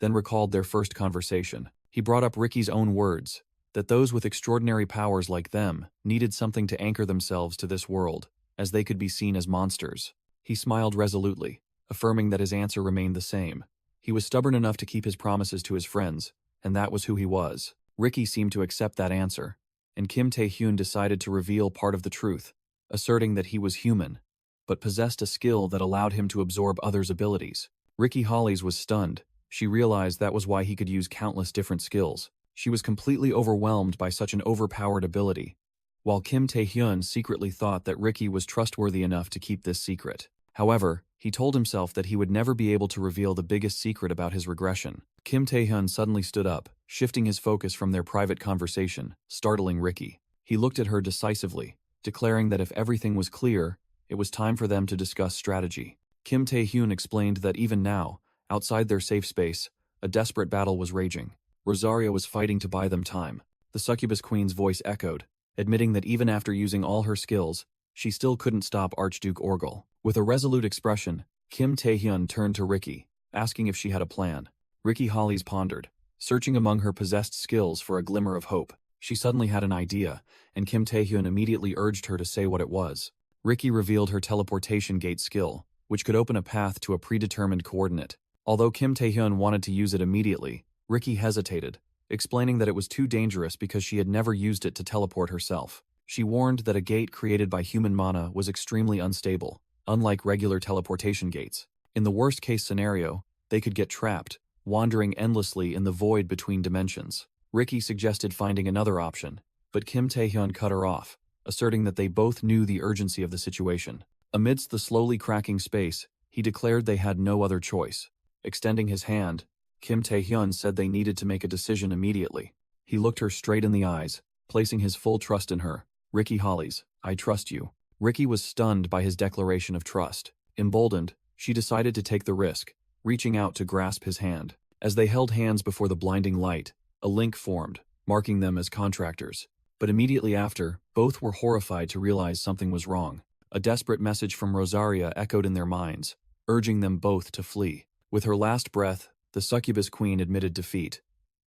then recalled their first conversation. He brought up Ricky's own words, that those with extraordinary powers like them needed something to anchor themselves to this world, as they could be seen as monsters. He smiled resolutely, affirming that his answer remained the same. He was stubborn enough to keep his promises to his friends, and that was who he was. Ricky seemed to accept that answer, and Kim Tae-hyun decided to reveal part of the truth, asserting that he was human, but possessed a skill that allowed him to absorb others' abilities. Ricky Hollies was stunned. She realized that was why he could use countless different skills. She was completely overwhelmed by such an overpowered ability, while Kim Tae-hyun secretly thought that Ricky was trustworthy enough to keep this secret. However, he told himself that he would never be able to reveal the biggest secret about his regression. Kim Tae-hyun suddenly stood up, shifting his focus from their private conversation, startling Ricky. He looked at her decisively, declaring that if everything was clear, it was time for them to discuss strategy. Kim Tae-hyun explained that even now, outside their safe space, a desperate battle was raging. Rosario was fighting to buy them time. The succubus queen's voice echoed, admitting that even after using all her skills, she still couldn't stop Archduke Orgel. With a resolute expression, Kim Tae-hyun turned to Ricky, asking if she had a plan. Ricky Hollies pondered, searching among her possessed skills for a glimmer of hope. She suddenly had an idea, and Kim Tae-hyun immediately urged her to say what it was. Ricky revealed her teleportation gate skill, which could open a path to a predetermined coordinate. Although Kim Tae-hyun wanted to use it immediately, Ricky hesitated, explaining that it was too dangerous because she had never used it to teleport herself. She warned that a gate created by human mana was extremely unstable, unlike regular teleportation gates. In the worst-case scenario, they could get trapped, wandering endlessly in the void between dimensions. Ricky suggested finding another option, but Kim Tae-hyun cut her off, asserting that they both knew the urgency of the situation. Amidst the slowly cracking space, he declared they had no other choice. Extending his hand, Kim Tae-hyun said they needed to make a decision immediately. He looked her straight in the eyes, placing his full trust in her. Ricky Hollies, I trust you. Ricky was stunned by his declaration of trust. Emboldened, she decided to take the risk, reaching out to grasp his hand. As they held hands before the blinding light, a link formed, marking them as contractors. But immediately after, both were horrified to realize something was wrong. A desperate message from Rosaria echoed in their minds, urging them both to flee. With her last breath, the succubus queen admitted defeat.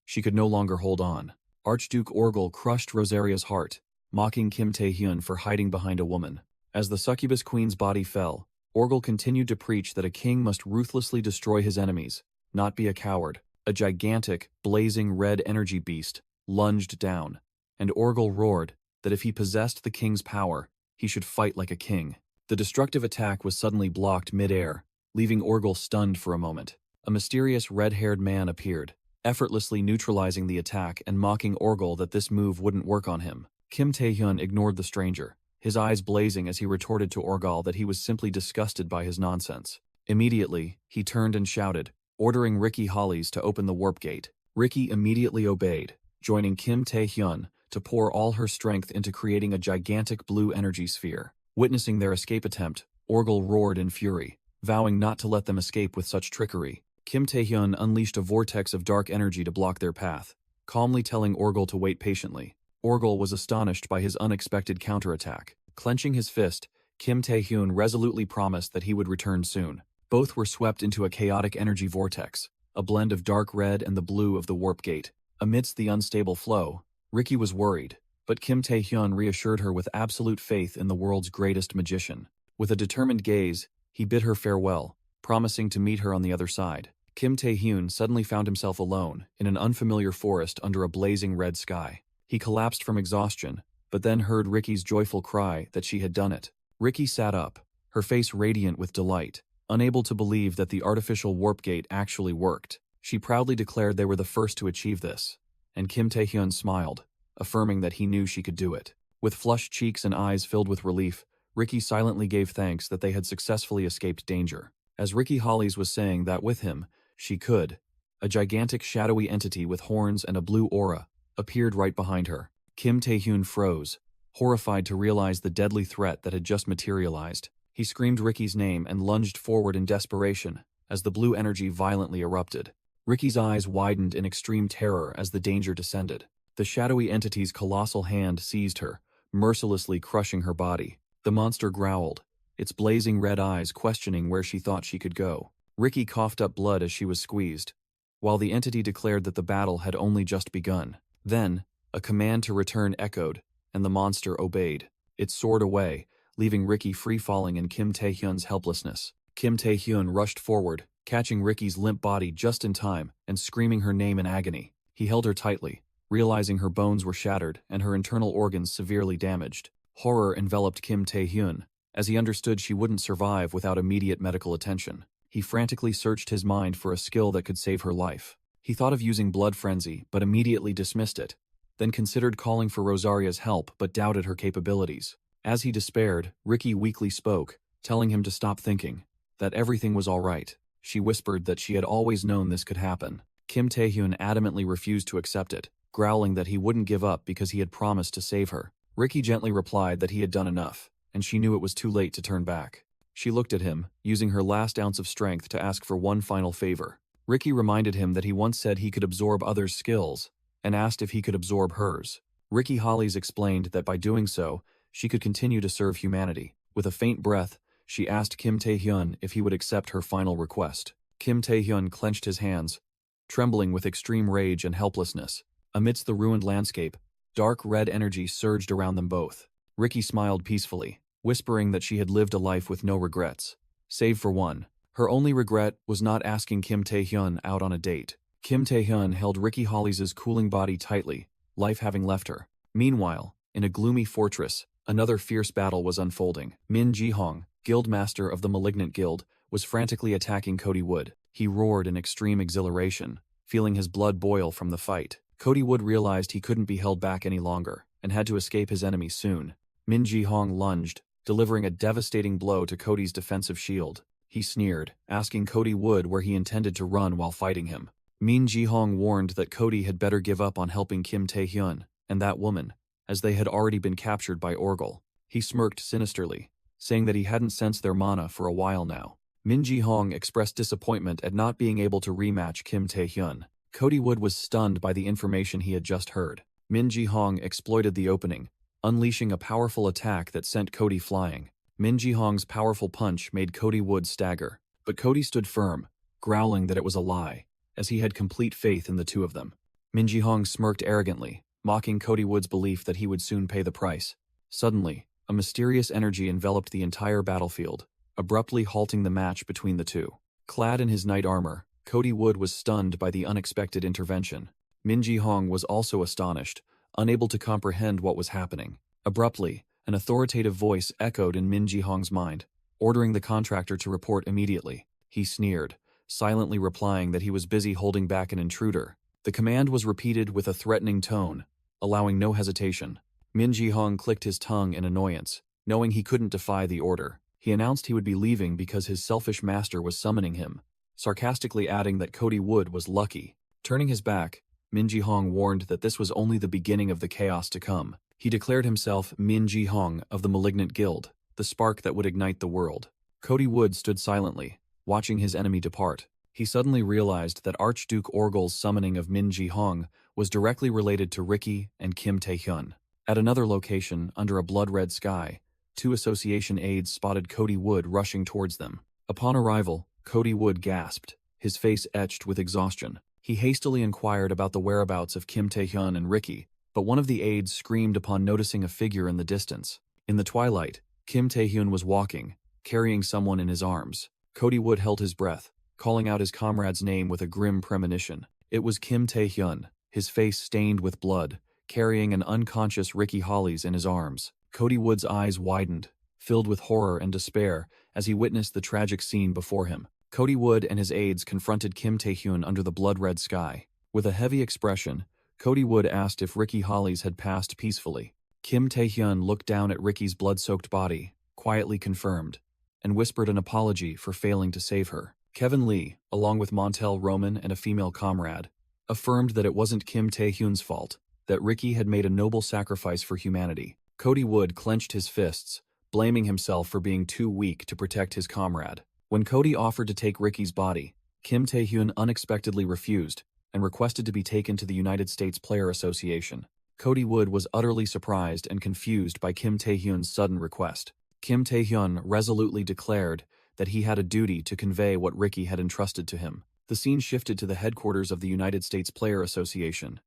She could no longer hold on. Archduke Orgel crushed Rosaria's heart, mocking Kim Tae-hyun for hiding behind a woman. As the succubus queen's body fell, Orgel continued to preach that a king must ruthlessly destroy his enemies, not be a coward. A gigantic, blazing red energy beast lunged down, and Orgel roared that if he possessed the king's power, he should fight like a king. The destructive attack was suddenly blocked mid-air, leaving Orgel stunned for a moment. A mysterious red-haired man appeared, effortlessly neutralizing the attack and mocking Orgel that this move wouldn't work on him. Kim Tae-hyun ignored the stranger, his eyes blazing as he retorted to Orgel that he was simply disgusted by his nonsense. Immediately, he turned and shouted, ordering Ricky Hollies to open the warp gate. Ricky immediately obeyed, joining Kim Tae-hyun to pour all her strength into creating a gigantic blue energy sphere. Witnessing their escape attempt, Orgel roared in fury, vowing not to let them escape with such trickery. Kim Tae-hyun unleashed a vortex of dark energy to block their path, calmly telling Orgel to wait patiently. Orgel was astonished by his unexpected counterattack. Clenching his fist, Kim Tae-hyun resolutely promised that he would return soon. Both were swept into a chaotic energy vortex, a blend of dark red and the blue of the warp gate. Amidst the unstable flow, Ricky was worried, but Kim Tae-hyun reassured her with absolute faith in the world's greatest magician. With a determined gaze, he bid her farewell, promising to meet her on the other side. Kim Tae-hyun suddenly found himself alone in an unfamiliar forest under a blazing red sky. He collapsed from exhaustion, but then heard Ricky's joyful cry that she had done it. Ricky sat up, her face radiant with delight, unable to believe that the artificial warp gate actually worked. She proudly declared they were the first to achieve this, and Kim Tae-hyun smiled, affirming that he knew she could do it. With flushed cheeks and eyes filled with relief, Ricky silently gave thanks that they had successfully escaped danger. As Ricky Hollies was saying that with him, she could, a gigantic shadowy entity with horns and a blue aura appeared right behind her. Kim Tae-hyun froze, horrified to realize the deadly threat that had just materialized. He screamed Ricky's name and lunged forward in desperation as the blue energy violently erupted. Ricky's eyes widened in extreme terror as the danger descended. The shadowy entity's colossal hand seized her, mercilessly crushing her body. The monster growled, its blazing red eyes questioning where she thought she could go. Ricky coughed up blood as she was squeezed, while the entity declared that the battle had only just begun. Then, a command to return echoed, and the monster obeyed. It soared away, leaving Ricky free-falling in Kim Tae-hyun's helplessness. Kim Tae-hyun rushed forward, catching Ricky's limp body just in time and screaming her name in agony. He held her tightly, realizing her bones were shattered and her internal organs severely damaged. Horror enveloped Kim Tae-hyun as he understood she wouldn't survive without immediate medical attention. He frantically searched his mind for a skill that could save her life. He thought of using blood frenzy, but immediately dismissed it, then considered calling for Rosaria's help but doubted her capabilities. As he despaired, Ricky weakly spoke, telling him to stop thinking, that everything was all right. She whispered that she had always known this could happen. Kim Taehyun adamantly refused to accept it, growling that he wouldn't give up because he had promised to save her. Ricky gently replied that he had done enough, and she knew it was too late to turn back. She looked at him, using her last ounce of strength to ask for one final favor. Ricky reminded him that he once said he could absorb others' skills, and asked if he could absorb hers. Ricky Hollies explained that by doing so, she could continue to serve humanity. With a faint breath, she asked Kim Taehyun if he would accept her final request. Kim Taehyun clenched his hands, trembling with extreme rage and helplessness. Amidst the ruined landscape, dark red energy surged around them both. Ricky smiled peacefully, whispering that she had lived a life with no regrets. Save for one. Her only regret was not asking Kim Taehyun out on a date. Kim Taehyun held Ricky Hollies' cooling body tightly, life having left her. Meanwhile, in a gloomy fortress, another fierce battle was unfolding. Min Ji-hong, guildmaster of the Malignant Guild, was frantically attacking Cody Wood. He roared in extreme exhilaration, feeling his blood boil from the fight. Cody Wood realized he couldn't be held back any longer, and had to escape his enemy soon. Min Ji-hong lunged, delivering a devastating blow to Cody's defensive shield. He sneered, asking Cody Wood where he intended to run while fighting him. Min Ji-hong warned that Cody had better give up on helping Kim Taehyun and that woman, as they had already been captured by Orgel. He smirked sinisterly, saying that he hadn't sensed their mana for a while now. Min Ji-hong expressed disappointment at not being able to rematch Kim Taehyun. Cody Wood was stunned by the information he had just heard. Min Ji-hong exploited the opening, unleashing a powerful attack that sent Cody flying. Min Ji-hong's powerful punch made Cody Wood stagger, but Cody stood firm, growling that it was a lie, as he had complete faith in the two of them. Min Ji-hong smirked arrogantly, mocking Cody Wood's belief that he would soon pay the price. Suddenly, a mysterious energy enveloped the entire battlefield, abruptly halting the match between the two. Clad in his knight armor, Cody Wood was stunned by the unexpected intervention. Min Ji-hong was also astonished, unable to comprehend what was happening. Abruptly, an authoritative voice echoed in Min Ji-hong's mind, ordering the contractor to report immediately. He sneered, silently replying that he was busy holding back an intruder. The command was repeated with a threatening tone, allowing no hesitation. Min Ji-hong clicked his tongue in annoyance, knowing he couldn't defy the order. He announced he would be leaving because his selfish master was summoning him, sarcastically adding that Cody Wood was lucky. Turning his back, Min Ji-hong warned that this was only the beginning of the chaos to come. He declared himself Min Ji-hong of the Malignant Guild, the spark that would ignite the world. Cody Wood stood silently, watching his enemy depart. He suddenly realized that Archduke Orgel's summoning of Min Ji-hong was directly related to Ricky and Kim Taehyun. At another location, under a blood-red sky, two association aides spotted Cody Wood rushing towards them. Upon arrival, Cody Wood gasped, his face etched with exhaustion. He hastily inquired about the whereabouts of Kim Taehyun and Ricky, but one of the aides screamed upon noticing a figure in the distance. In the twilight, Kim Taehyun was walking, carrying someone in his arms. Cody Wood held his breath, calling out his comrade's name with a grim premonition. It was Kim Taehyun, his face stained with blood, carrying an unconscious Ricky Hollies in his arms. Cody Wood's eyes widened, filled with horror and despair as he witnessed the tragic scene before him. Cody Wood and his aides confronted Kim Taehyun under the blood-red sky. With a heavy expression, Cody Wood asked if Ricky Hollies had passed peacefully. Kim Taehyun looked down at Ricky's blood-soaked body, quietly confirmed, and whispered an apology for failing to save her. Kevin Lee, along with Montel Roman and a female comrade, affirmed that it wasn't Kim Taehyun's fault, that Ricky had made a noble sacrifice for humanity. Cody Wood clenched his fists, blaming himself for being too weak to protect his comrade. When Cody offered to take Ricky's body, Kim Taehyun unexpectedly refused and requested to be taken to the United States Player Association. Cody Wood was utterly surprised and confused by Kim Taehyun's sudden request. Kim Taehyun resolutely declared that he had a duty to convey what Ricky had entrusted to him. The scene shifted to the headquarters of the United States Player Association,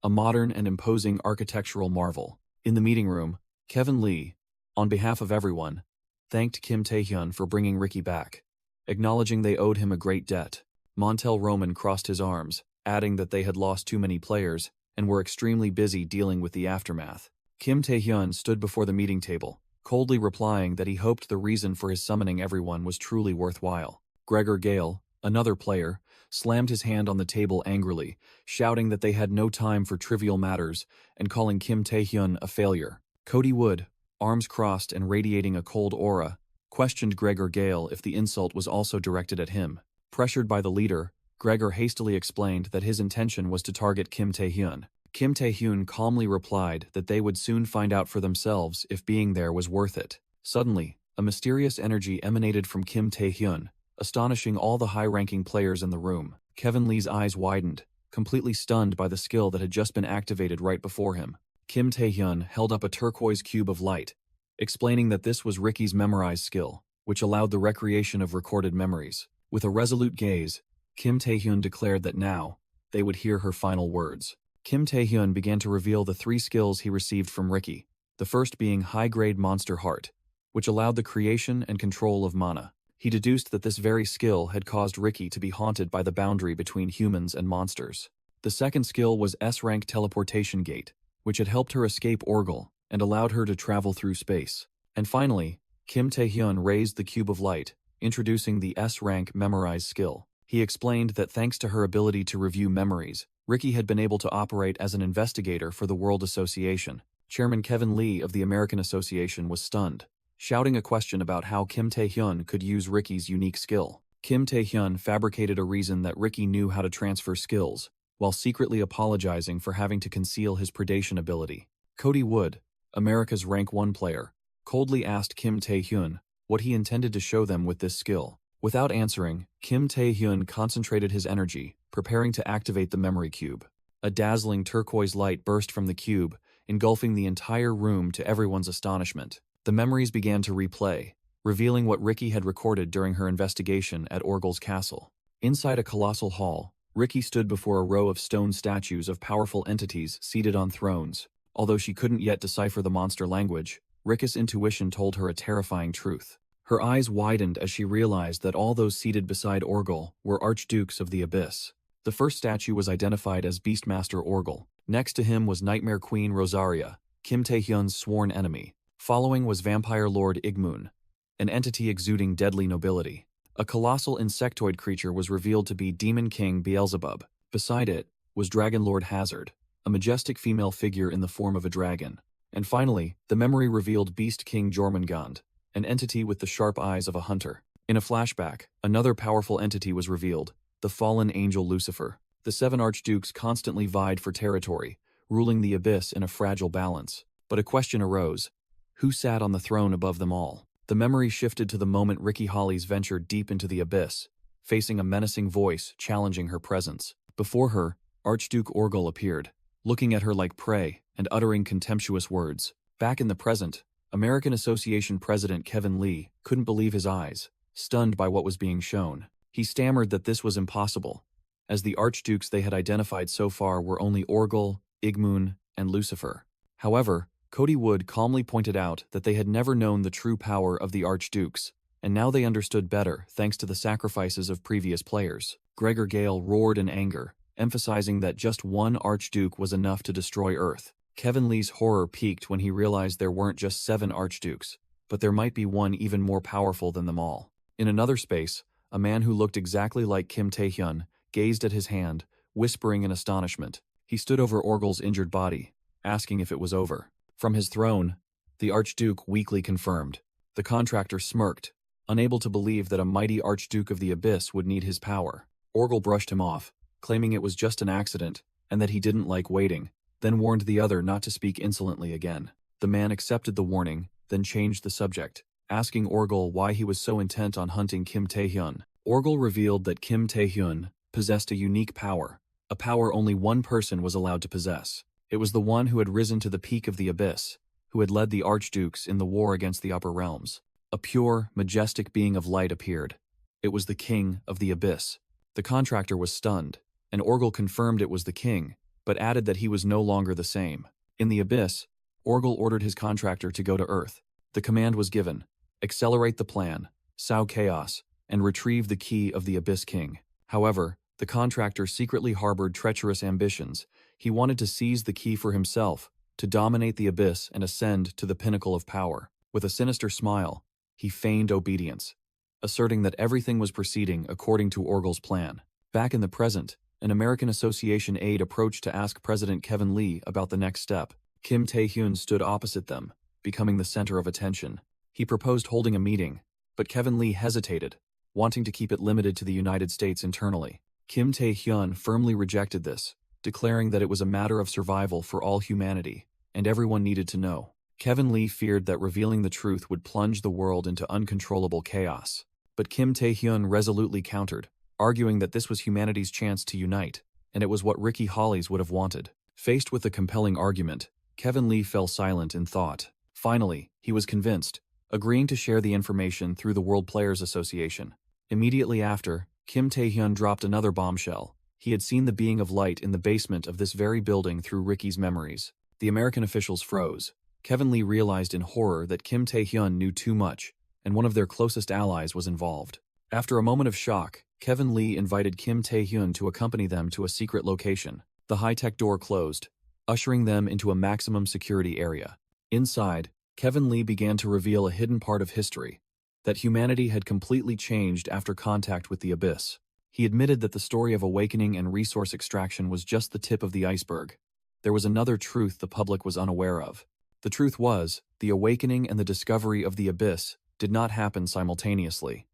a modern and imposing architectural marvel. In the meeting room, Kevin Lee, on behalf of everyone, thanked Kim Taehyun for bringing Ricky back, acknowledging they owed him a great debt. Montel Roman crossed his arms, adding that they had lost too many players and were extremely busy dealing with the aftermath. Kim Taehyun stood before the meeting table, coldly replying that he hoped the reason for his summoning everyone was truly worthwhile. Gregor Gale, another player, slammed his hand on the table angrily, shouting that they had no time for trivial matters and calling Kim Tae-hyun a failure. Cody Wood, arms crossed and radiating a cold aura, questioned Gregor Gale if the insult was also directed at him. Pressured by the leader, Gregor hastily explained that his intention was to target Kim Tae-hyun. Kim Tae-hyun calmly replied that they would soon find out for themselves if being there was worth it. Suddenly, a mysterious energy emanated from Kim Tae-hyun, astonishing all the high-ranking players in the room. Kevin Lee's eyes widened, completely stunned by the skill that had just been activated right before him. Kim Tae-hyun held up a turquoise cube of light, explaining that this was Ricky's memorize skill, which allowed the recreation of recorded memories. With a resolute gaze, Kim Tae-hyun declared that now, they would hear her final words. Kim Tae-hyun began to reveal the 3 skills he received from Ricky, the first being high-grade Monster Heart, which allowed the creation and control of mana. He deduced that this very skill had caused Ricky to be haunted by the boundary between humans and monsters. The second skill was S-rank Teleportation Gate, which had helped her escape Orgel and allowed her to travel through space. And finally, Kim Tae-hyun raised the Cube of Light, introducing the S-rank Memorize skill. He explained that thanks to her ability to review memories, Ricky had been able to operate as an investigator for the World Association. Chairman Kevin Lee of the American Association was stunned, shouting a question about how Kim Tae-hyun could use Ricky's unique skill. Kim Tae-hyun fabricated a reason that Ricky knew how to transfer skills, while secretly apologizing for having to conceal his predation ability. Cody Wood, America's rank 1 player, coldly asked Kim Tae-hyun what he intended to show them with this skill. Without answering, Kim Tae-hyun concentrated his energy, preparing to activate the memory cube. A dazzling turquoise light burst from the cube, engulfing the entire room to everyone's astonishment. The memories began to replay, revealing what Ricky had recorded during her investigation at Orgel's castle. Inside a colossal hall, Ricky stood before a row of stone statues of powerful entities seated on thrones. Although she couldn't yet decipher the monster language, Ricky's intuition told her a terrifying truth. Her eyes widened as she realized that all those seated beside Orgel were Archdukes of the Abyss. The first statue was identified as Beastmaster Orgel. Next to him was Nightmare Queen Rosaria, Kim Tae-hyun's sworn enemy. Following was Vampire Lord Igmoon, an entity exuding deadly nobility. A colossal insectoid creature was revealed to be Demon King Beelzebub. Beside it was Dragon Lord Hazard, a majestic female figure in the form of a dragon. And finally, the memory revealed Beast King Jormungand, an entity with the sharp eyes of a hunter. In a flashback, another powerful entity was revealed, the fallen angel Lucifer. The 7 Archdukes constantly vied for territory, ruling the Abyss in a fragile balance. But a question arose: who sat on the throne above them all? The memory shifted to the moment Ricky Hollies ventured deep into the Abyss, facing a menacing voice challenging her presence. Before her, Archduke Orgel appeared, looking at her like prey and uttering contemptuous words. Back in the present, American Association President Kevin Lee couldn't believe his eyes, stunned by what was being shown. He stammered that this was impossible, as the Archdukes they had identified so far were only Orgel, Igmoon, and Lucifer. However, Cody Wood calmly pointed out that they had never known the true power of the Archdukes, and now they understood better thanks to the sacrifices of previous players. Gregor Gale roared in anger, emphasizing that just one Archduke was enough to destroy Earth. Kevin Lee's horror peaked when he realized there weren't just 7 Archdukes, but there might be one even more powerful than them all. In another space, a man who looked exactly like Kim Tae-hyun gazed at his hand, whispering in astonishment. He stood over Orgel's injured body, asking if it was over. From his throne, the Archduke weakly confirmed. The contractor smirked, unable to believe that a mighty Archduke of the Abyss would need his power. Orgel brushed him off, claiming it was just an accident and that he didn't like waiting, then warned the other not to speak insolently again. The man accepted the warning, then changed the subject, asking Orgel why he was so intent on hunting Kim Tae-hyun. Orgel revealed that Kim Tae-hyun possessed a unique power, a power only one person was allowed to possess. It was the one who had risen to the peak of the Abyss, who had led the Archdukes in the war against the Upper Realms. A pure, majestic being of light appeared. It was the King of the Abyss. The contractor was stunned, and Orgel confirmed it was the king, but added that he was no longer the same. In the Abyss, Orgel ordered his contractor to go to Earth. The command was given: accelerate the plan, sow chaos, and retrieve the key of the Abyss King. However, the contractor secretly harbored treacherous ambitions. He wanted to seize the key for himself, to dominate the Abyss and ascend to the pinnacle of power. With a sinister smile, he feigned obedience, asserting that everything was proceeding according to Orgel's plan. Back in the present, an American Association aide approached to ask President Kevin Lee about the next step. Kim Tae-hyun stood opposite them, becoming the center of attention. He proposed holding a meeting, but Kevin Lee hesitated, wanting to keep it limited to the United States internally. Kim Tae-hyun firmly rejected this, declaring that it was a matter of survival for all humanity, and everyone needed to know. Kevin Lee feared that revealing the truth would plunge the world into uncontrollable chaos. But Kim Tae-hyun resolutely countered, arguing that this was humanity's chance to unite, and it was what Ricky Hollies would have wanted. Faced with the compelling argument, Kevin Lee fell silent in thought. Finally, he was convinced, agreeing to share the information through the World Players Association. Immediately after, Kim Tae-hyun dropped another bombshell. He had seen the being of light in the basement of this very building through Ricky's memories. The American officials froze. Kevin Lee realized in horror that Kim Tae-hyun knew too much, and one of their closest allies was involved. After a moment of shock, Kevin Lee invited Kim Tae-hyun to accompany them to a secret location. The high-tech door closed, ushering them into a maximum security area. Inside, Kevin Lee began to reveal a hidden part of history, that humanity had completely changed after contact with the abyss. He admitted that the story of awakening and resource extraction was just the tip of the iceberg. There was another truth the public was unaware of. The truth was, the awakening and the discovery of the abyss did not happen simultaneously.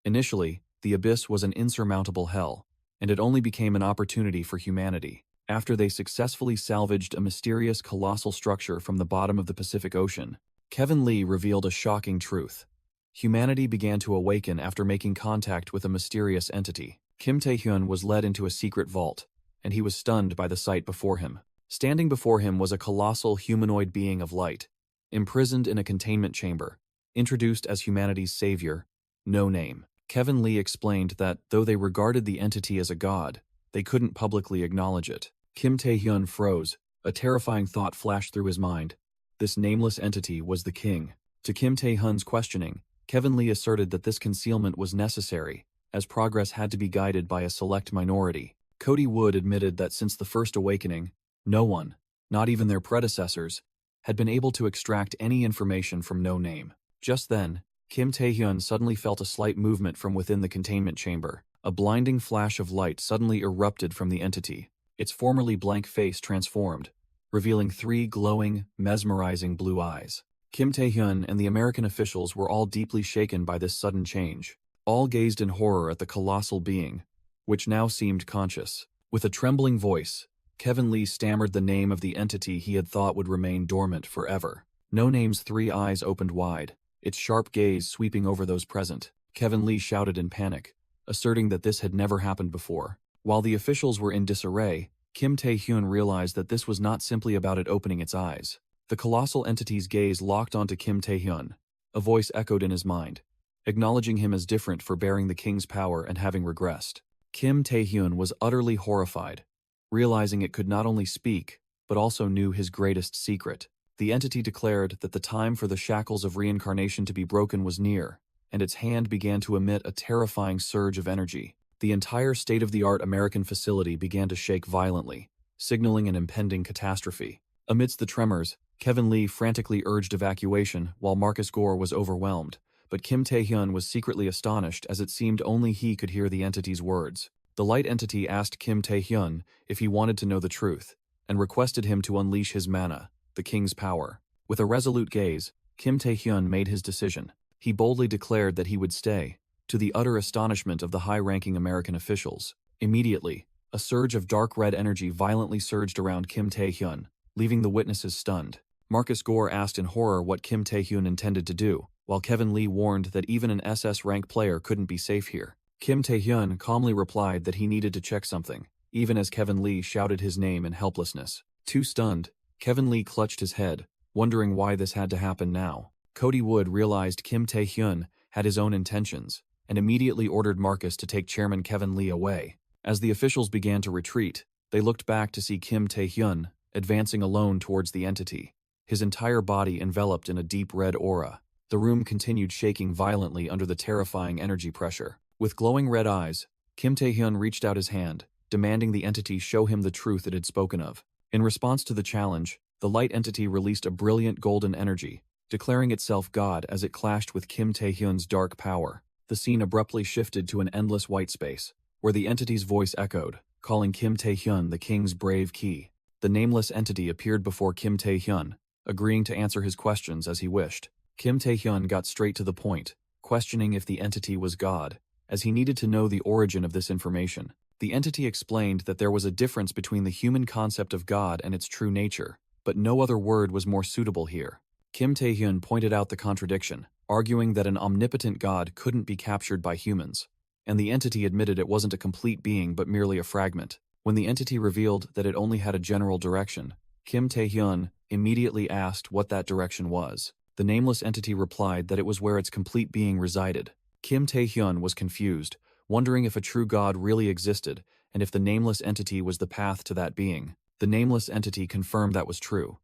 Initially, the abyss was an insurmountable hell, and it only became an opportunity for humanity. After they successfully salvaged a mysterious colossal structure from the bottom of the Pacific Ocean, Kevin Lee revealed a shocking truth. Humanity began to awaken after making contact with a mysterious entity. Kim Tae-hyun was led into a secret vault, and he was stunned by the sight before him. Standing before him was a colossal humanoid being of light, imprisoned in a containment chamber, introduced as humanity's savior, No Name. Kevin Lee explained that, though they regarded the entity as a god, they couldn't publicly acknowledge it. Kim Tae-hyun froze. A terrifying thought flashed through his mind. This nameless entity was the king. To Kim Tae-hyun's questioning, Kevin Lee asserted that this concealment was necessary, as progress had to be guided by a select minority. Cody Wood admitted that since the First Awakening, no one, not even their predecessors, had been able to extract any information from No Name. Just then, Kim Tae-hyun suddenly felt a slight movement from within the containment chamber. A blinding flash of light suddenly erupted from the entity. Its formerly blank face transformed, revealing 3 glowing, mesmerizing blue eyes. Kim Tae-hyun and the American officials were all deeply shaken by this sudden change. All gazed in horror at the colossal being, which now seemed conscious. With a trembling voice, Kevin Lee stammered the name of the entity he had thought would remain dormant forever. No Name's 3 eyes opened wide, its sharp gaze sweeping over those present. Kevin Lee shouted in panic, asserting that this had never happened before. While the officials were in disarray, Kim Tae-hyun realized that this was not simply about it opening its eyes. The colossal entity's gaze locked onto Kim Tae-hyun. A voice echoed in his mind, acknowledging him as different for bearing the king's power and having regressed. Kim Tae-hyun was utterly horrified, realizing it could not only speak, but also knew his greatest secret. The entity declared that the time for the shackles of reincarnation to be broken was near, and its hand began to emit a terrifying surge of energy. The entire state-of-the-art American facility began to shake violently, signaling an impending catastrophe. Amidst the tremors, Kevin Lee frantically urged evacuation while Marcus Gore was overwhelmed, but Kim Tae-hyun was secretly astonished as it seemed only he could hear the entity's words. The light entity asked Kim Tae-hyun if he wanted to know the truth, and requested him to unleash his mana, the king's power. With a resolute gaze, Kim Tae-hyun made his decision. He boldly declared that he would stay, to the utter astonishment of the high-ranking American officials. Immediately, a surge of dark red energy violently surged around Kim Tae-hyun, leaving the witnesses stunned. Marcus Gore asked in horror what Kim Tae-hyun intended to do, while Kevin Lee warned that even an SS-rank player couldn't be safe here. Kim Tae-hyun calmly replied that he needed to check something, even as Kevin Lee shouted his name in helplessness. Too stunned, Kevin Lee clutched his head, wondering why this had to happen now. Cody Wood realized Kim Tae-hyun had his own intentions, and immediately ordered Marcus to take Chairman Kevin Lee away. As the officials began to retreat, they looked back to see Kim Tae-hyun advancing alone towards the entity, his entire body enveloped in a deep red aura. The room continued shaking violently under the terrifying energy pressure. With glowing red eyes, Kim Tae-hyun reached out his hand, demanding the entity show him the truth it had spoken of. In response to the challenge, the light entity released a brilliant golden energy, declaring itself God as it clashed with Kim Tae-hyun's dark power. The scene abruptly shifted to an endless white space, where the entity's voice echoed, calling Kim Tae-hyun the king's brave key. The nameless entity appeared before Kim Tae-hyun, agreeing to answer his questions as he wished. Kim Tae-hyun got straight to the point, questioning if the entity was God, as he needed to know the origin of this information. The entity explained that there was a difference between the human concept of God and its true nature, but no other word was more suitable here. Kim Tae-hyun pointed out the contradiction, arguing that an omnipotent God couldn't be captured by humans, and the entity admitted it wasn't a complete being but merely a fragment. When the entity revealed that it only had a general direction, Kim Tae-hyun immediately asked what that direction was. The nameless entity replied that it was where its complete being resided. Kim Tae-hyun was confused, wondering if a true God really existed and if the nameless entity was the path to that being. The nameless entity confirmed that was true,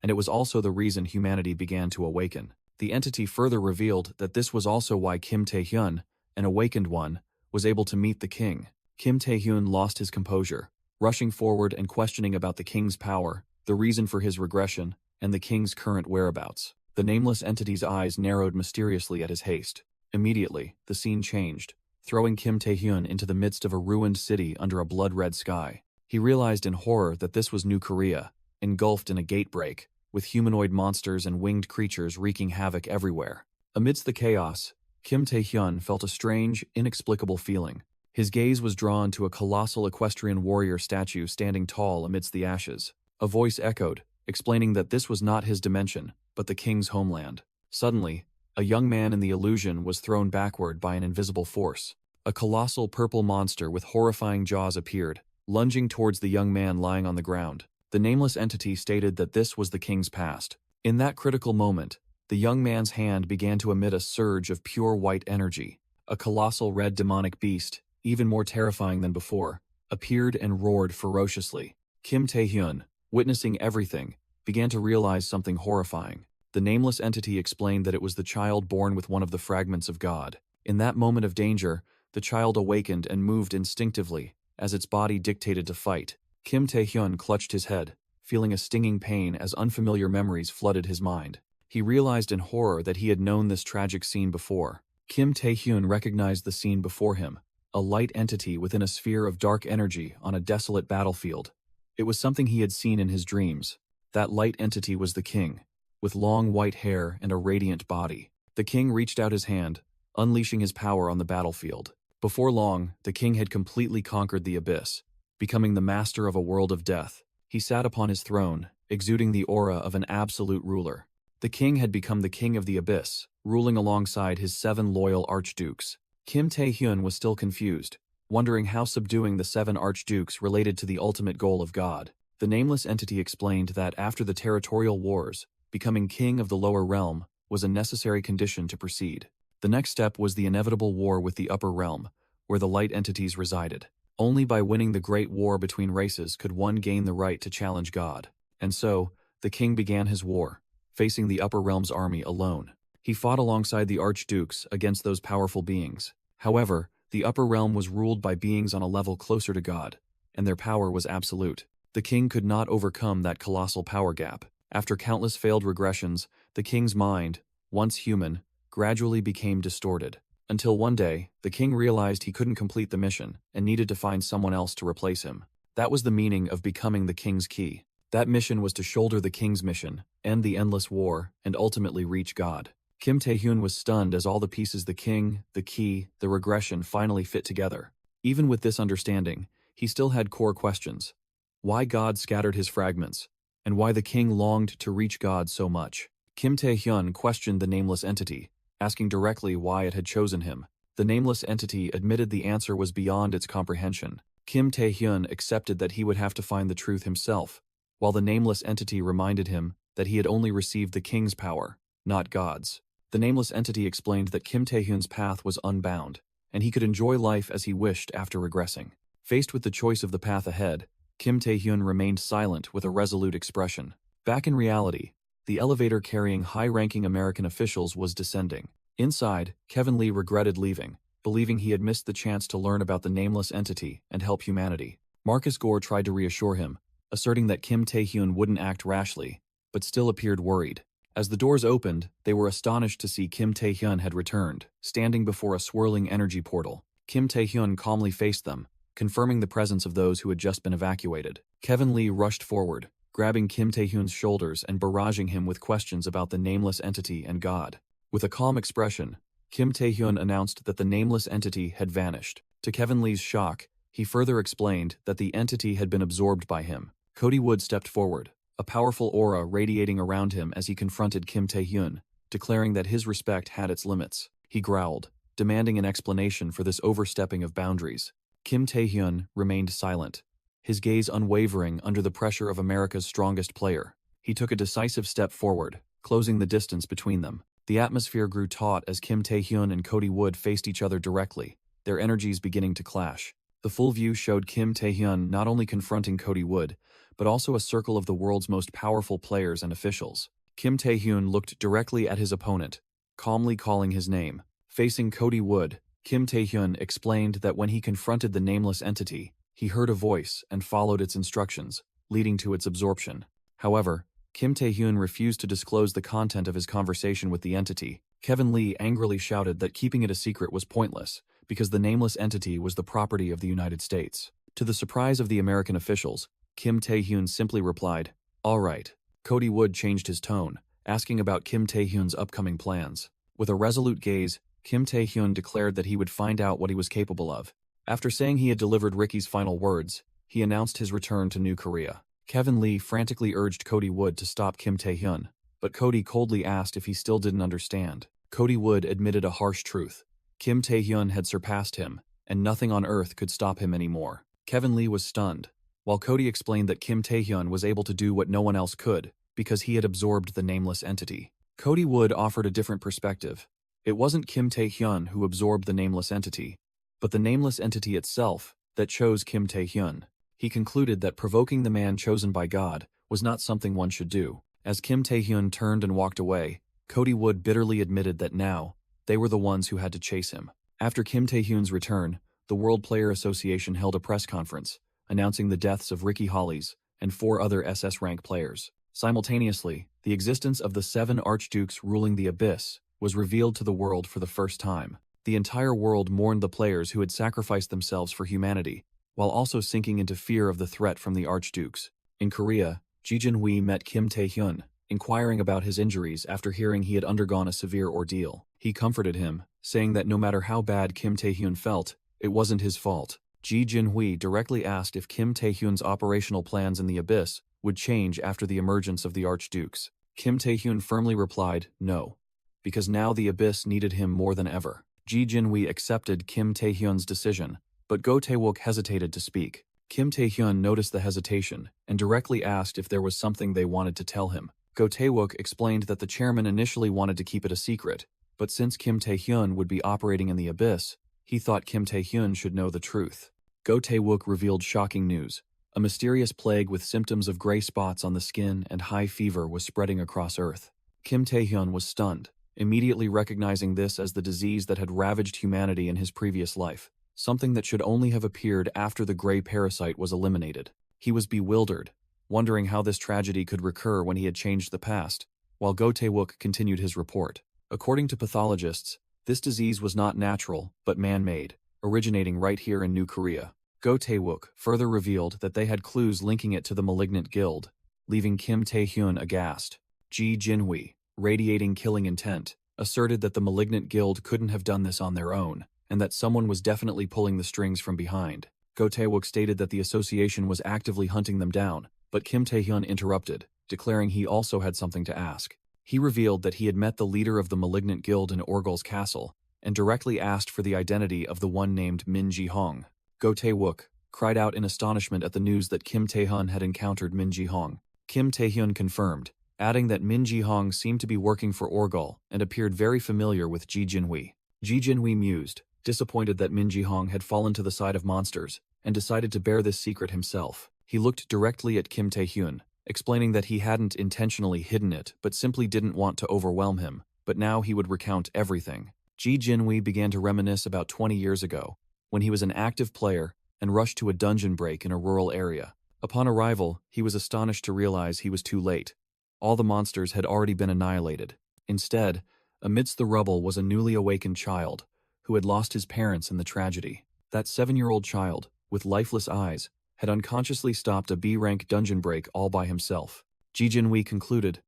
and it was also the reason humanity began to awaken. The entity further revealed that this was also why Kim Tae-hyun, an awakened one, was able to meet the king. Kim Tae-hyun lost his composure, rushing forward and questioning about the king's power, the reason for his regression, and the king's current whereabouts. The nameless entity's eyes narrowed mysteriously at his haste. Immediately, the scene changed, throwing Kim Tae-hyun into the midst of a ruined city under a blood-red sky. He realized in horror that this was New Korea, engulfed in a gate break, with humanoid monsters and winged creatures wreaking havoc everywhere. Amidst the chaos, Kim Tae-hyun felt a strange, inexplicable feeling. His gaze was drawn to a colossal equestrian warrior statue standing tall amidst the ashes. A voice echoed, explaining that this was not his dimension, but the king's homeland. Suddenly, a young man in the illusion was thrown backward by an invisible force. A colossal purple monster with horrifying jaws appeared, lunging towards the young man lying on the ground. The nameless entity stated that this was the king's past. In that critical moment, the young man's hand began to emit a surge of pure white energy. A colossal red demonic beast, even more terrifying than before, appeared and roared ferociously. Kim Tae-hyun, witnessing everything, began to realize something horrifying. The nameless entity explained that it was the child born with one of the fragments of God. In that moment of danger, the child awakened and moved instinctively, as its body dictated to fight. Kim Tae-hyun clutched his head, feeling a stinging pain as unfamiliar memories flooded his mind. He realized in horror that he had known this tragic scene before. Kim Tae-hyun recognized the scene before him, a light entity within a sphere of dark energy on a desolate battlefield. It was something he had seen in his dreams. That light entity was the king, with long white hair and a radiant body. The king reached out his hand, unleashing his power on the battlefield. Before long, the king had completely conquered the abyss, becoming the master of a world of death. He sat upon his throne, exuding the aura of an absolute ruler. The king had become the king of the abyss, ruling alongside his 7 loyal archdukes. Kim Tae-hyun was still confused, wondering how subduing the 7 archdukes related to the ultimate goal of God. The nameless entity explained that after the territorial wars, becoming king of the lower realm was a necessary condition to proceed. The next step was the inevitable war with the upper realm, where the light entities resided. Only by winning the great war between races could one gain the right to challenge God. And so, the king began his war, facing the upper realm's army alone. He fought alongside the archdukes against those powerful beings. However, the upper realm was ruled by beings on a level closer to God, and their power was absolute. The king could not overcome that colossal power gap. After countless failed regressions, the king's mind, once human, gradually became distorted. Until one day, the king realized he couldn't complete the mission and needed to find someone else to replace him. That was the meaning of becoming the king's key. That mission was to shoulder the king's mission, end the endless war, and ultimately reach God. Kim Tae-hyun was stunned as all the pieces the king, the key, the regression finally fit together. Even with this understanding, he still had core questions. Why God scattered his fragments, and why the king longed to reach God so much. Kim Tae-hyun questioned the nameless entity, asking directly why it had chosen him. The nameless entity admitted the answer was beyond its comprehension. Kim Tae-hyun accepted that he would have to find the truth himself, while the nameless entity reminded him that he had only received the king's power, not God's. The nameless entity explained that Kim Tae-hyun's path was unbound, and he could enjoy life as he wished after regressing. Faced with the choice of the path ahead, Kim Tae-hyun remained silent with a resolute expression. Back in reality, the elevator carrying high-ranking American officials was descending. Inside, Kevin Lee regretted leaving, believing he had missed the chance to learn about the nameless entity and help humanity. Marcus Gore tried to reassure him, asserting that Kim Tae-hyun wouldn't act rashly, but still appeared worried. As the doors opened, they were astonished to see Kim Tae-hyun had returned, standing before a swirling energy portal. Kim Tae-hyun calmly faced them, confirming the presence of those who had just been evacuated. Kevin Lee rushed forward, grabbing Kim Tae-hyun's shoulders and barraging him with questions about the nameless entity and God. With a calm expression, Kim Tae-hyun announced that the nameless entity had vanished. To Kevin Lee's shock, he further explained that the entity had been absorbed by him. Cody Wood stepped forward, a powerful aura radiating around him as he confronted Kim Tae-hyun, declaring that his respect had its limits. He growled, demanding an explanation for this overstepping of boundaries. Kim Tae-hyun remained silent, his gaze unwavering under the pressure of America's strongest player. He took a decisive step forward, closing the distance between them. The atmosphere grew taut as Kim Tae-hyun and Cody Wood faced each other directly, their energies beginning to clash. The full view showed Kim Tae-hyun not only confronting Cody Wood, but also a circle of the world's most powerful players and officials. Kim Tae-hyun looked directly at his opponent, calmly calling his name. Facing Cody Wood, Kim Tae-hyun explained that when he confronted the nameless entity, he heard a voice and followed its instructions, leading to its absorption. However, Kim Tae-hyun refused to disclose the content of his conversation with the entity. Kevin Lee angrily shouted that keeping it a secret was pointless, because the nameless entity was the property of the United States. To the surprise of the American officials, Kim Tae-hyun simply replied, "All right." Cody Wood changed his tone, asking about Kim Tae-hyun's upcoming plans. With a resolute gaze, Kim Tae-hyun declared that he would find out what he was capable of. After saying he had delivered Ricky's final words, he announced his return to New Korea. Kevin Lee frantically urged Cody Wood to stop Kim Tae-hyun, but Cody coldly asked if he still didn't understand. Cody Wood admitted a harsh truth. Kim Tae-hyun had surpassed him, and nothing on earth could stop him anymore. Kevin Lee was stunned, while Cody explained that Kim Tae-hyun was able to do what no one else could, because he had absorbed the nameless entity. Cody Wood offered a different perspective. It wasn't Kim Tae-hyun who absorbed the nameless entity, but the nameless entity itself that chose Kim Tae-hyun. He concluded that provoking the man chosen by God was not something one should do. As Kim Tae-hyun turned and walked away, Cody Wood bitterly admitted that now, they were the ones who had to chase him. After Kim Tae-hyun's return, the World Player Association held a press conference, announcing the deaths of Ricky Hollies and 4 other SS rank players. Simultaneously, the existence of the 7 archdukes ruling the Abyss was revealed to the world for the first time. The entire world mourned the players who had sacrificed themselves for humanity, while also sinking into fear of the threat from the archdukes. In Korea, Ji Jin-hui met Kim Tae-hyun, inquiring about his injuries after hearing he had undergone a severe ordeal. He comforted him, saying that no matter how bad Kim Tae-hyun felt, it wasn't his fault. Ji Jin-hui directly asked if Kim Tae-hyun's operational plans in the Abyss would change after the emergence of the archdukes. Kim Tae-hyun firmly replied, no, because now the Abyss needed him more than ever. Ji Jin-hui accepted Kim Tae-hyun's decision, but Go Tae-wook hesitated to speak. Kim Tae-hyun noticed the hesitation and directly asked if there was something they wanted to tell him. Go Tae-wook explained that the chairman initially wanted to keep it a secret, but since Kim Tae-hyun would be operating in the Abyss, he thought Kim Tae-hyun should know the truth. Go Tae-wook revealed shocking news. A mysterious plague with symptoms of gray spots on the skin and high fever was spreading across Earth. Kim Tae-hyun was stunned, immediately recognizing this as the disease that had ravaged humanity in his previous life, something that should only have appeared after the gray parasite was eliminated. He was bewildered, wondering how this tragedy could recur when he had changed the past, while Go Tae-wook continued his report. According to pathologists, this disease was not natural, but man-made, originating right here in New Korea. Go Tae-wook further revealed that they had clues linking it to the malignant guild, leaving Kim Tae-hyun aghast. Ji Jin-hui, radiating killing intent, asserted that the malignant guild couldn't have done this on their own, and that someone was definitely pulling the strings from behind. Go Tae-wook stated that the association was actively hunting them down, but Kim Tae-hyun interrupted, declaring he also had something to ask. He revealed that he had met the leader of the malignant guild in Orgul's castle, and directly asked for the identity of the one named Min Ji-hong. Go Tae-wook cried out in astonishment at the news that Kim Tae-hyun had encountered Min Ji-hong. Kim Tae-hyun confirmed, adding that Min Ji-hong seemed to be working for Orgul and appeared very familiar with Ji Jin-hui. Ji Jin-hui mused, disappointed that Min Ji-hong had fallen to the side of monsters, and decided to bear this secret himself. He looked directly at Kim Tae-hyun, explaining that he hadn't intentionally hidden it but simply didn't want to overwhelm him, but now he would recount everything. Ji Jin-hui began to reminisce about 20 years ago, when he was an active player and rushed to a dungeon break in a rural area. Upon arrival, he was astonished to realize he was too late. All the monsters had already been annihilated. Instead, amidst the rubble was a newly awakened child, who had lost his parents in the tragedy. That 7-year-old child, with lifeless eyes, had unconsciously stopped a B-rank dungeon break all by himself. Ji Jinhui concluded.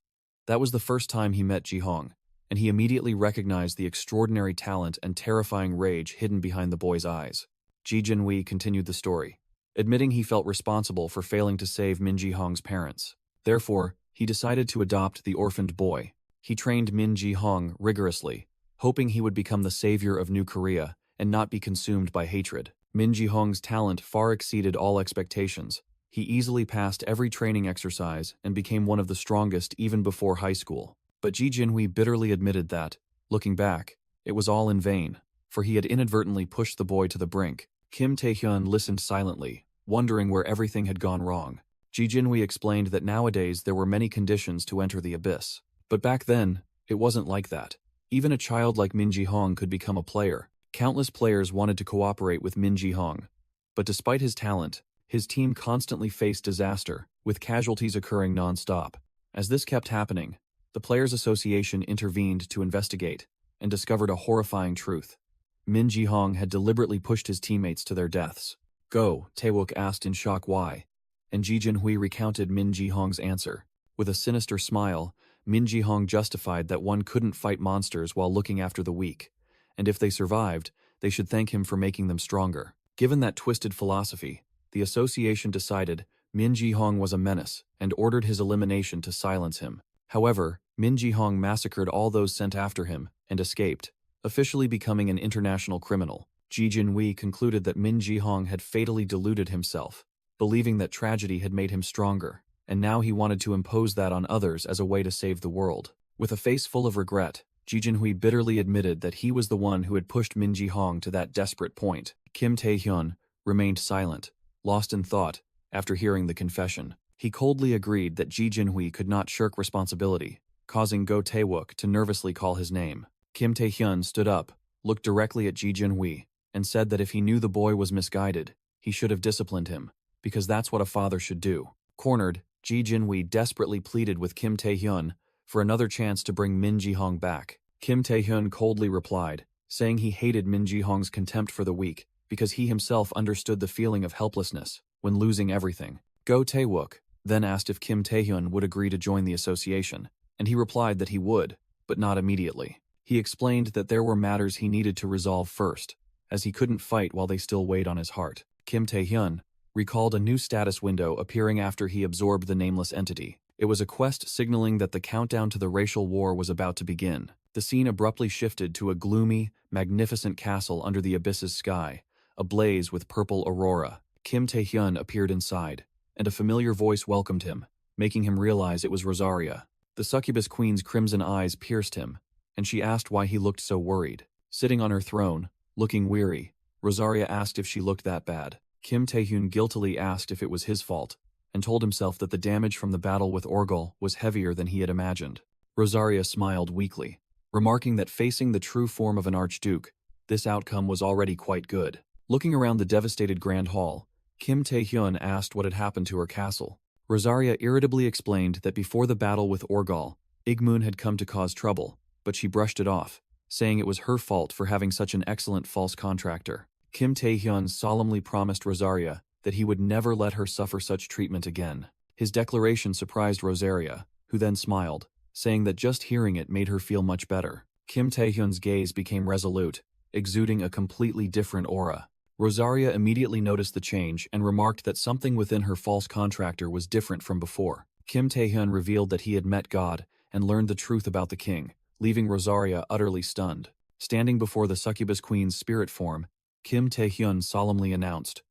That was the first time he met Ji Hong, and he immediately recognized the extraordinary talent and terrifying rage hidden behind the boy's eyes. Ji Jinhui continued the story, admitting he felt responsible for failing to save Min Ji Hong's parents. Therefore, he decided to adopt the orphaned boy. He trained Min Ji Hong rigorously, hoping he would become the savior of New Korea and not be consumed by hatred. Min Ji Hong's talent far exceeded all expectations. He easily passed every training exercise and became one of the strongest even before high school. But Ji Jinhui bitterly admitted that, looking back, it was all in vain, for he had inadvertently pushed the boy to the brink. Kim Tae-hyun listened silently, wondering where everything had gone wrong. Ji Jinhui explained that nowadays there were many conditions to enter the abyss. But back then, it wasn't like that. Even a child like Min Ji Hong could become a player. Countless players wanted to cooperate with Min Ji Hong. But despite his talent, his team constantly faced disaster, with casualties occurring non-stop. As this kept happening, the Players Association intervened to investigate and discovered a horrifying truth. Min Ji Hong had deliberately pushed his teammates to their deaths. Go, Taewook asked in shock why, and Ji Jinhui recounted Min Ji Hong's answer. With a sinister smile, Min Ji Hong justified that one couldn't fight monsters while looking after the weak, and if they survived, they should thank him for making them stronger. Given that twisted philosophy, the association decided Min Ji Hong was a menace and ordered his elimination to silence him. However, Min Ji Hong massacred all those sent after him and escaped, officially becoming an international criminal. Ji Jinhui concluded that Min Ji Hong had fatally deluded himself, believing that tragedy had made him stronger, and now he wanted to impose that on others as a way to save the world. With a face full of regret, Ji Jinhui bitterly admitted that he was the one who had pushed Min Ji Hong to that desperate point. Kim Tae-hyun remained silent, lost in thought, after hearing the confession. He coldly agreed that Ji Jinhui could not shirk responsibility, causing Go Taewook to nervously call his name. Kim Tae-hyun stood up, looked directly at Ji Jinhui, and said that if he knew the boy was misguided, he should have disciplined him, because that's what a father should do. Cornered, Ji Jinhui desperately pleaded with Kim Tae-hyun for another chance to bring Min Ji Hong back. Kim Tae-hyun coldly replied, saying he hated Min Ji Hong's contempt for the weak, because he himself understood the feeling of helplessness when losing everything. Go Taewook then asked if Kim Tae-hyun would agree to join the association, and he replied that he would, but not immediately. He explained that there were matters he needed to resolve first, as he couldn't fight while they still weighed on his heart. Kim Tae-hyun recalled a new status window appearing after he absorbed the nameless entity. It was a quest signaling that the countdown to the racial war was about to begin. The scene abruptly shifted to a gloomy, magnificent castle under the abyss's sky, ablaze with purple aurora. Kim Tae-hyun appeared inside, and a familiar voice welcomed him, making him realize it was Rosaria. The succubus queen's crimson eyes pierced him, and she asked why he looked so worried. Sitting on her throne, looking weary, Rosaria asked if she looked that bad. Kim Tae-hyun guiltily asked if it was his fault, and told himself that the damage from the battle with Orgul was heavier than he had imagined. Rosaria smiled weakly, remarking that facing the true form of an archduke, this outcome was already quite good. Looking around the devastated Grand Hall, Kim Tae-hyun asked what had happened to her castle. Rosaria irritably explained that before the battle with Orgul, Igmoon had come to cause trouble, but she brushed it off, saying it was her fault for having such an excellent false contractor. Kim Tae-hyun solemnly promised Rosaria that he would never let her suffer such treatment again. His declaration surprised Rosaria, who then smiled, saying that just hearing it made her feel much better. Kim Tae-hyun's gaze became resolute, exuding a completely different aura. Rosaria immediately noticed the change and remarked that something within her false contractor was different from before. Kim Tae-hyun revealed that he had met God and learned the truth about the king, leaving Rosaria utterly stunned. Standing before the succubus queen's spirit form, Kim Tae-hyun solemnly announced,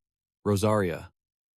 "Rosaria,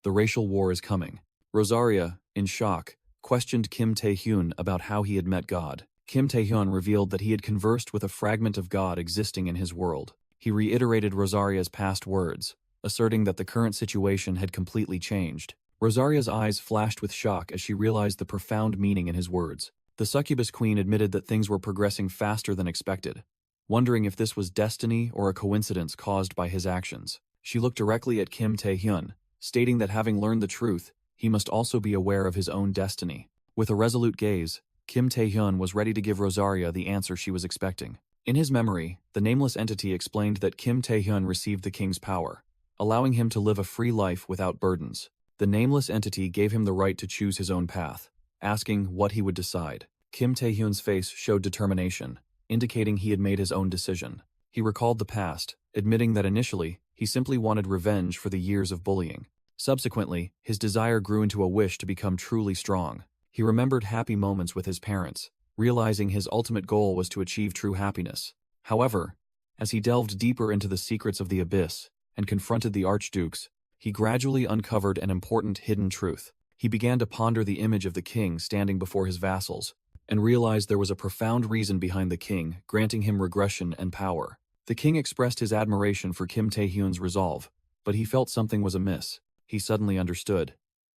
the racial war is coming." Rosaria, in shock, questioned Kim Tae-hyun about how he had met God. Kim Tae-hyun revealed that he had conversed with a fragment of God existing in his world. He reiterated Rosaria's past words, asserting that the current situation had completely changed. Rosaria's eyes flashed with shock as she realized the profound meaning in his words. The succubus queen admitted that things were progressing faster than expected, wondering if this was destiny or a coincidence caused by his actions. She looked directly at Kim Tae-hyun, stating that having learned the truth, he must also be aware of his own destiny. With a resolute gaze, Kim Tae-hyun was ready to give Rosaria the answer she was expecting. In his memory, the nameless entity explained that Kim Tae-hyun received the king's power, allowing him to live a free life without burdens. The nameless entity gave him the right to choose his own path, asking what he would decide. Kim Tae-hyun's face showed determination, indicating he had made his own decision. He recalled the past, admitting that initially, he simply wanted revenge for the years of bullying. Subsequently, his desire grew into a wish to become truly strong. He remembered happy moments with his parents, realizing his ultimate goal was to achieve true happiness. However, as he delved deeper into the secrets of the abyss and confronted the archdukes, he gradually uncovered an important hidden truth. He began to ponder the image of the king standing before his vassals, and realized there was a profound reason behind the king granting him regression and power. The king expressed his admiration for Kim Tae-hyun's resolve, but he felt something was amiss. He suddenly understood.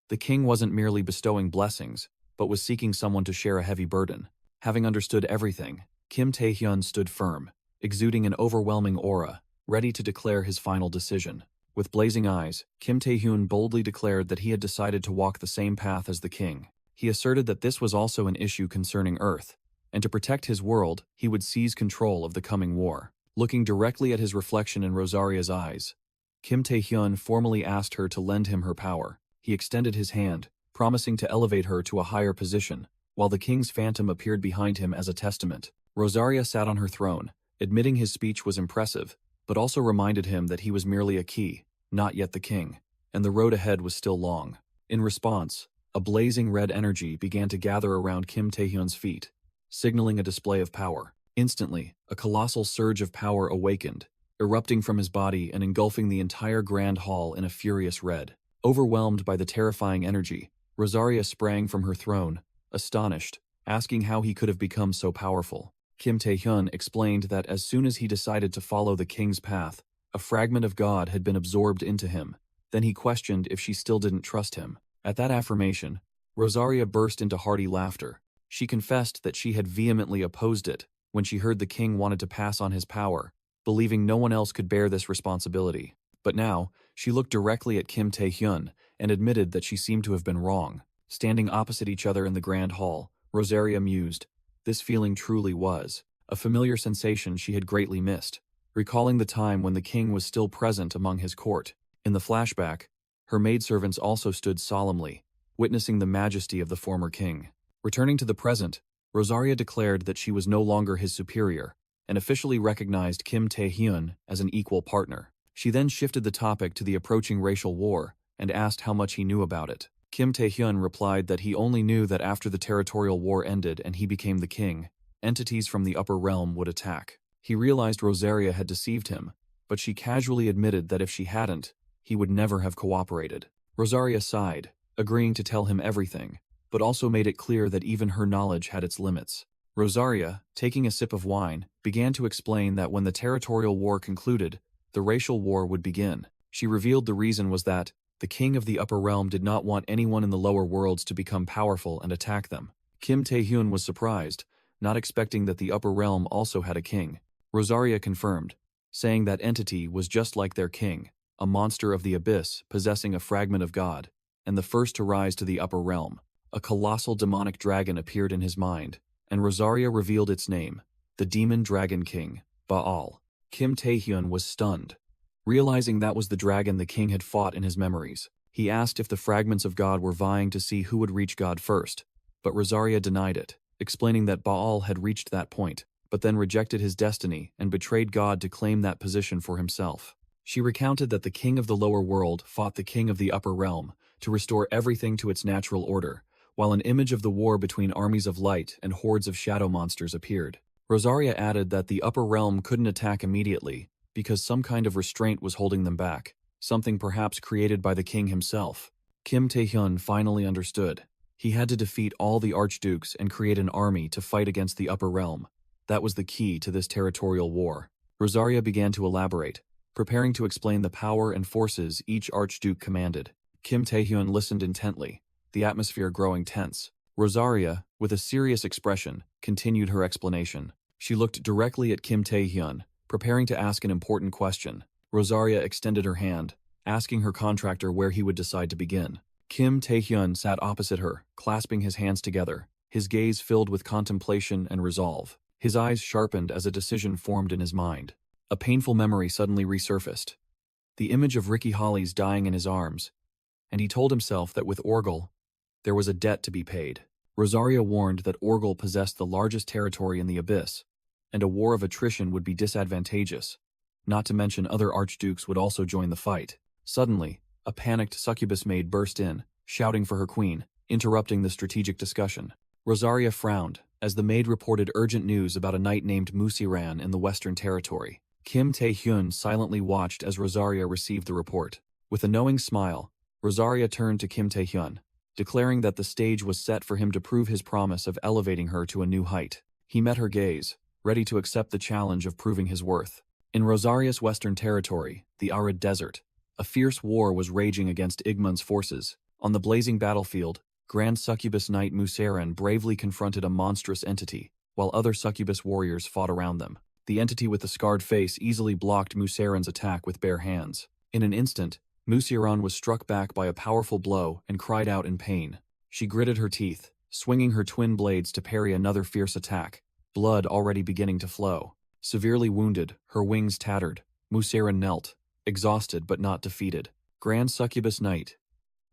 The king wasn't merely bestowing blessings, but was seeking someone to share a heavy burden. Having understood everything, Kim Tae-hyun stood firm, exuding an overwhelming aura, ready to declare his final decision. With blazing eyes, Kim Tae-hyun boldly declared that he had decided to walk the same path as the king. He asserted that this was also an issue concerning Earth, and to protect his world, he would seize control of the coming war. Looking directly at his reflection in Rosaria's eyes, Kim Tae-hyun formally asked her to lend him her power. He extended his hand, promising to elevate her to a higher position, while the king's phantom appeared behind him as a testament. Rosaria sat on her throne, admitting his speech was impressive, but also reminded him that he was merely a key, not yet the king, and the road ahead was still long. In response, a blazing red energy began to gather around Kim Tae-hyun's feet, signaling a display of power. Instantly, a colossal surge of power awakened, erupting from his body and engulfing the entire grand hall in a furious red. Overwhelmed by the terrifying energy, Rosaria sprang from her throne, astonished, asking how he could have become so powerful. Kim Tae-hyun explained that as soon as he decided to follow the king's path, a fragment of God had been absorbed into him. Then he questioned if she still didn't trust him. At that affirmation, Rosaria burst into hearty laughter. She confessed that she had vehemently opposed it when she heard the king wanted to pass on his power, believing no one else could bear this responsibility. But now, she looked directly at Kim Tae-hyun and admitted that she seemed to have been wrong. Standing opposite each other in the grand hall, Rosaria mused. This feeling truly was a familiar sensation she had greatly missed, recalling the time when the king was still present among his court. In the flashback, her maidservants also stood solemnly, witnessing the majesty of the former king. Returning to the present, Rosaria declared that she was no longer his superior, and officially recognized Kim Tae-hyun as an equal partner. She then shifted the topic to the approaching racial war and asked how much he knew about it. Kim Tae-hyun replied that he only knew that after the territorial war ended and he became the king, entities from the upper realm would attack. He realized Rosaria had deceived him, but she casually admitted that if she hadn't, he would never have cooperated. Rosaria sighed, agreeing to tell him everything, but also made it clear that even her knowledge had its limits. Rosaria, taking a sip of wine, began to explain that when the territorial war concluded, the racial war would begin. She revealed the reason was that the king of the upper realm did not want anyone in the lower worlds to become powerful and attack them. Kim Tae-hyun was surprised, not expecting that the upper realm also had a king. Rosaria confirmed, saying that entity was just like their king, a monster of the abyss possessing a fragment of God, and the first to rise to the upper realm. A colossal demonic dragon appeared in his mind, and Rosaria revealed its name, the demon dragon king, Baal. Kim Tae-hyun was stunned. Realizing that was the dragon the king had fought in his memories, he asked if the fragments of God were vying to see who would reach God first, but Rosaria denied it, explaining that Baal had reached that point, but then rejected his destiny and betrayed God to claim that position for himself. She recounted that the king of the lower world fought the king of the upper realm to restore everything to its natural order, while an image of the war between armies of light and hordes of shadow monsters appeared. Rosaria added that the upper realm couldn't attack immediately because some kind of restraint was holding them back, something perhaps created by the king himself. Kim Tae-hyun finally understood. He had to defeat all the archdukes and create an army to fight against the upper realm. That was the key to this territorial war. Rosaria began to elaborate, preparing to explain the power and forces each archduke commanded. Kim Tae-hyun listened intently, the atmosphere growing tense. Rosaria, with a serious expression, continued her explanation. She looked directly at Kim Tae-hyun, preparing to ask an important question. Rosaria extended her hand, asking her contractor where he would decide to begin. Kim Taehyun sat opposite her, clasping his hands together, his gaze filled with contemplation and resolve. His eyes sharpened as a decision formed in his mind. A painful memory suddenly resurfaced. The image of Ricky Hollies dying in his arms, and he told himself that with Orgel, there was a debt to be paid. Rosaria warned that Orgel possessed the largest territory in the Abyss, and a war of attrition would be disadvantageous, not to mention other archdukes would also join the fight. Suddenly, a panicked succubus maid burst in, shouting for her queen, interrupting the strategic discussion. Rosaria frowned, as the maid reported urgent news about a knight named Musiran in the Western Territory. Kim Taehyun silently watched as Rosaria received the report. With a knowing smile, Rosaria turned to Kim Taehyun, declaring that the stage was set for him to prove his promise of elevating her to a new height. He met her gaze, ready to accept the challenge of proving his worth. In Rosaria's Western Territory, the arid desert, a fierce war was raging against Igmun's forces. On the blazing battlefield, Grand Succubus Knight Musiran bravely confronted a monstrous entity, while other succubus warriors fought around them. The entity with the scarred face easily blocked Musiran's attack with bare hands. In an instant, Musiran was struck back by a powerful blow and cried out in pain. She gritted her teeth, swinging her twin blades to parry another fierce attack, blood already beginning to flow. Severely wounded, her wings tattered, Musiran knelt, exhausted but not defeated. Grand Succubus Knight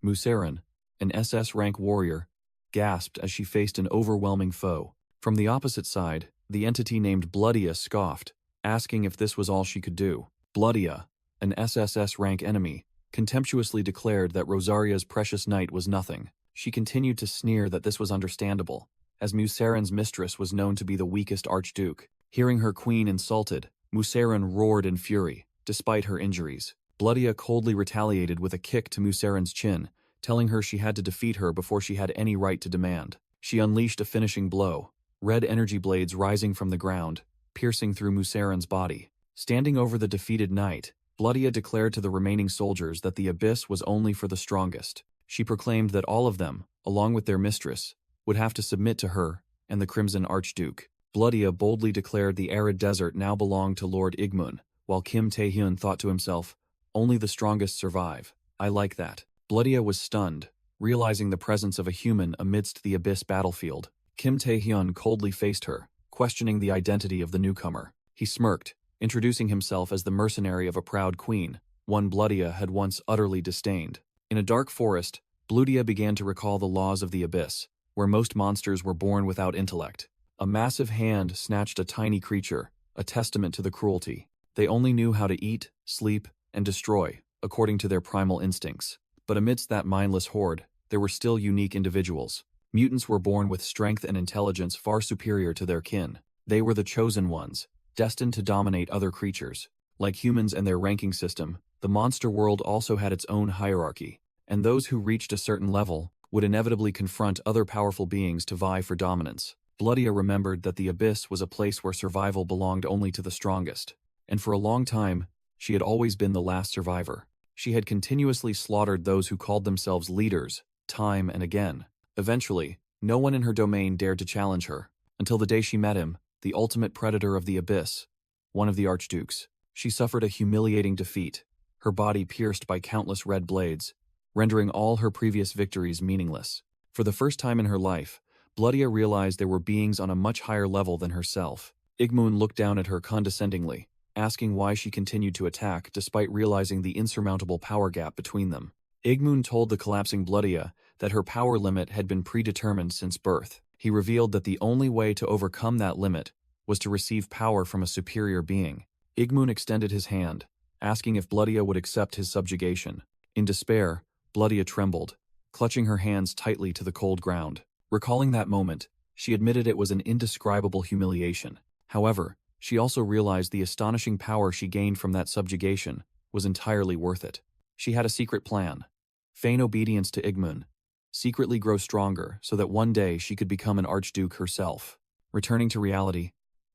Musiran, an SS rank warrior, gasped as she faced an overwhelming foe. From the opposite side, the entity named Bloodia scoffed, asking if this was all she could do. Bloodia, an SSS rank enemy, contemptuously declared that Rosaria's precious knight was nothing. She continued to sneer that this was understandable, as Musiran's mistress was known to be the weakest archduke. Hearing her queen insulted, Musiran roared in fury, despite her injuries. Bloodia coldly retaliated with a kick to Musiran's chin, telling her she had to defeat her before she had any right to demand. She unleashed a finishing blow, red energy blades rising from the ground, piercing through Musiran's body. Standing over the defeated knight, Bloodia declared to the remaining soldiers that the abyss was only for the strongest. She proclaimed that all of them, along with their mistress, would have to submit to her and the Crimson Archduke. Bloodia boldly declared the arid desert now belonged to Lord Igmun, while Kim Taehyun thought to himself, "Only the strongest survive. I like that." Bloodia was stunned, realizing the presence of a human amidst the abyss battlefield. Kim Taehyun coldly faced her, questioning the identity of the newcomer. He smirked, introducing himself as the mercenary of a proud queen, one Bloodia had once utterly disdained. In a dark forest, Bloodia began to recall the laws of the abyss, where most monsters were born without intellect. A massive hand snatched a tiny creature, a testament to the cruelty. They only knew how to eat, sleep, and destroy, according to their primal instincts. But amidst that mindless horde, there were still unique individuals. Mutants were born with strength and intelligence far superior to their kin. They were the chosen ones, destined to dominate other creatures. Like humans and their ranking system, the monster world also had its own hierarchy, and those who reached a certain level would inevitably confront other powerful beings to vie for dominance. Bloodia remembered that the abyss was a place where survival belonged only to the strongest, and for a long time, she had always been the last survivor. She had continuously slaughtered those who called themselves leaders, time and again. Eventually, no one in her domain dared to challenge her, until the day she met him, the ultimate predator of the abyss, one of the archdukes. She suffered a humiliating defeat, her body pierced by countless red blades, rendering all her previous victories meaningless. For the first time in her life, Bloodia realized there were beings on a much higher level than herself. Igmun looked down at her condescendingly, asking why she continued to attack despite realizing the insurmountable power gap between them. Igmun told the collapsing Bloodia that her power limit had been predetermined since birth. He revealed that the only way to overcome that limit was to receive power from a superior being. Igmun extended his hand, asking if Bloodia would accept his subjugation. In despair, Bloodia trembled, clutching her hands tightly to the cold ground. Recalling that moment, she admitted it was an indescribable humiliation. However, she also realized the astonishing power she gained from that subjugation was entirely worth it. She had a secret plan: feign obedience to Igmun, secretly grow stronger so that one day she could become an archduke herself. Returning to reality,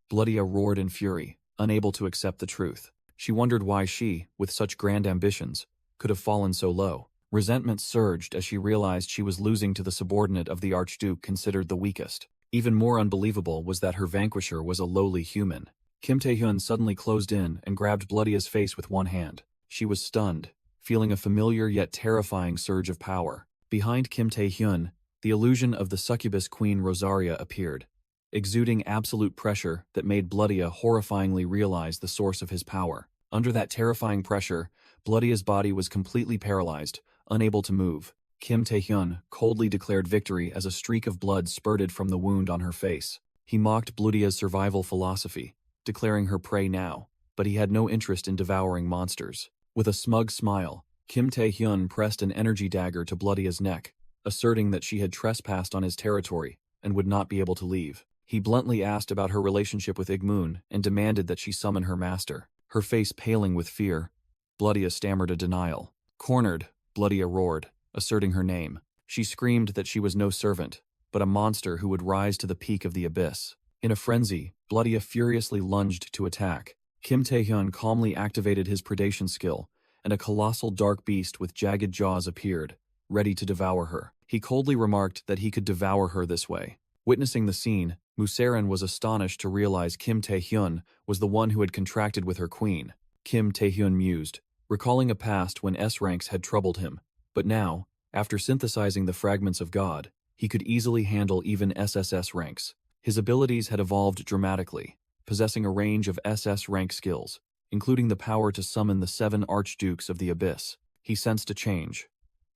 Bloodia roared in fury, unable to accept the truth. She wondered why she, with such grand ambitions, could have fallen so low. Resentment surged as she realized she was losing to the subordinate of the archduke considered the weakest. Even more unbelievable was that her vanquisher was a lowly human. Kim Taehyun suddenly closed in and grabbed Bloodia's face with one hand. She was stunned, feeling a familiar yet terrifying surge of power. Behind Kim Tae-hyun, the illusion of the succubus queen Rosaria appeared, exuding absolute pressure that made Bloodia horrifyingly realize the source of his power. Under that terrifying pressure, Bloodia's body was completely paralyzed, unable to move. Kim Tae-hyun coldly declared victory as a streak of blood spurted from the wound on her face. He mocked Bloodia's survival philosophy, declaring her prey now, but he had no interest in devouring monsters. With a smug smile, Kim Tae-hyun pressed an energy dagger to Bloodia's neck, asserting that she had trespassed on his territory and would not be able to leave. He bluntly asked about her relationship with Igmun and demanded that she summon her master. Her face paling with fear, Bloodia stammered a denial. Cornered, Bloodia roared, asserting her name. She screamed that she was no servant, but a monster who would rise to the peak of the abyss. In a frenzy, Bloodia furiously lunged to attack. Kim Tae-hyun calmly activated his predation skill, and a colossal dark beast with jagged jaws appeared, ready to devour her. He coldly remarked that he could devour her this way. Witnessing the scene, Musaran was astonished to realize Kim Tae-hyun was the one who had contracted with her queen. Kim Tae-hyun mused, recalling a past when S-ranks had troubled him, but now, after synthesizing the fragments of God, he could easily handle even SSS ranks. His abilities had evolved dramatically, possessing a range of SS rank skills, including the power to summon the 7 archdukes of the abyss. He sensed a change.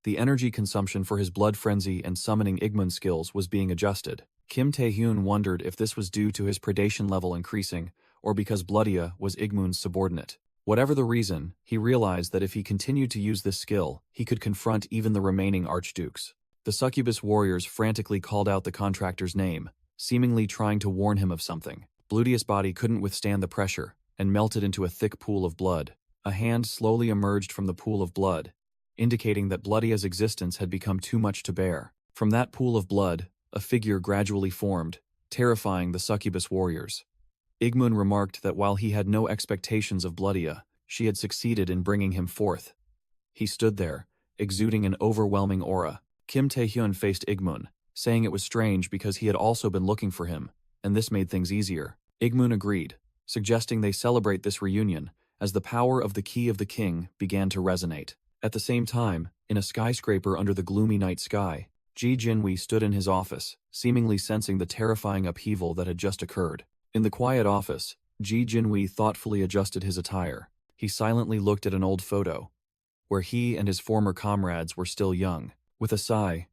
The energy consumption for his blood frenzy and summoning Igmun skills was being adjusted. Kim Tae-hyun wondered if this was due to his predation level increasing, or because Bloodia was Igmun's subordinate. Whatever the reason, he realized that if he continued to use this skill, he could confront even the remaining archdukes. The succubus warriors frantically called out the contractor's name, seemingly trying to warn him of something. Bloodia's body couldn't withstand the pressure, and melted into a thick pool of blood. A hand slowly emerged from the pool of blood, indicating that Bloodia's existence had become too much to bear. From that pool of blood, a figure gradually formed, terrifying the succubus warriors. Igmun remarked that while he had no expectations of Bloodia, she had succeeded in bringing him forth. He stood there, exuding an overwhelming aura. Kim Tae-hyun faced Igmun, saying it was strange because he had also been looking for him, and this made things easier. Igmun agreed, suggesting they celebrate this reunion, as the power of the Key of the King began to resonate. At the same time, in a skyscraper under the gloomy night sky, Ji Jinwei stood in his office, seemingly sensing the terrifying upheaval that had just occurred. In the quiet office, Ji Jinwei thoughtfully adjusted his attire. He silently looked at an old photo, where he and his former comrades were still young. With a sigh,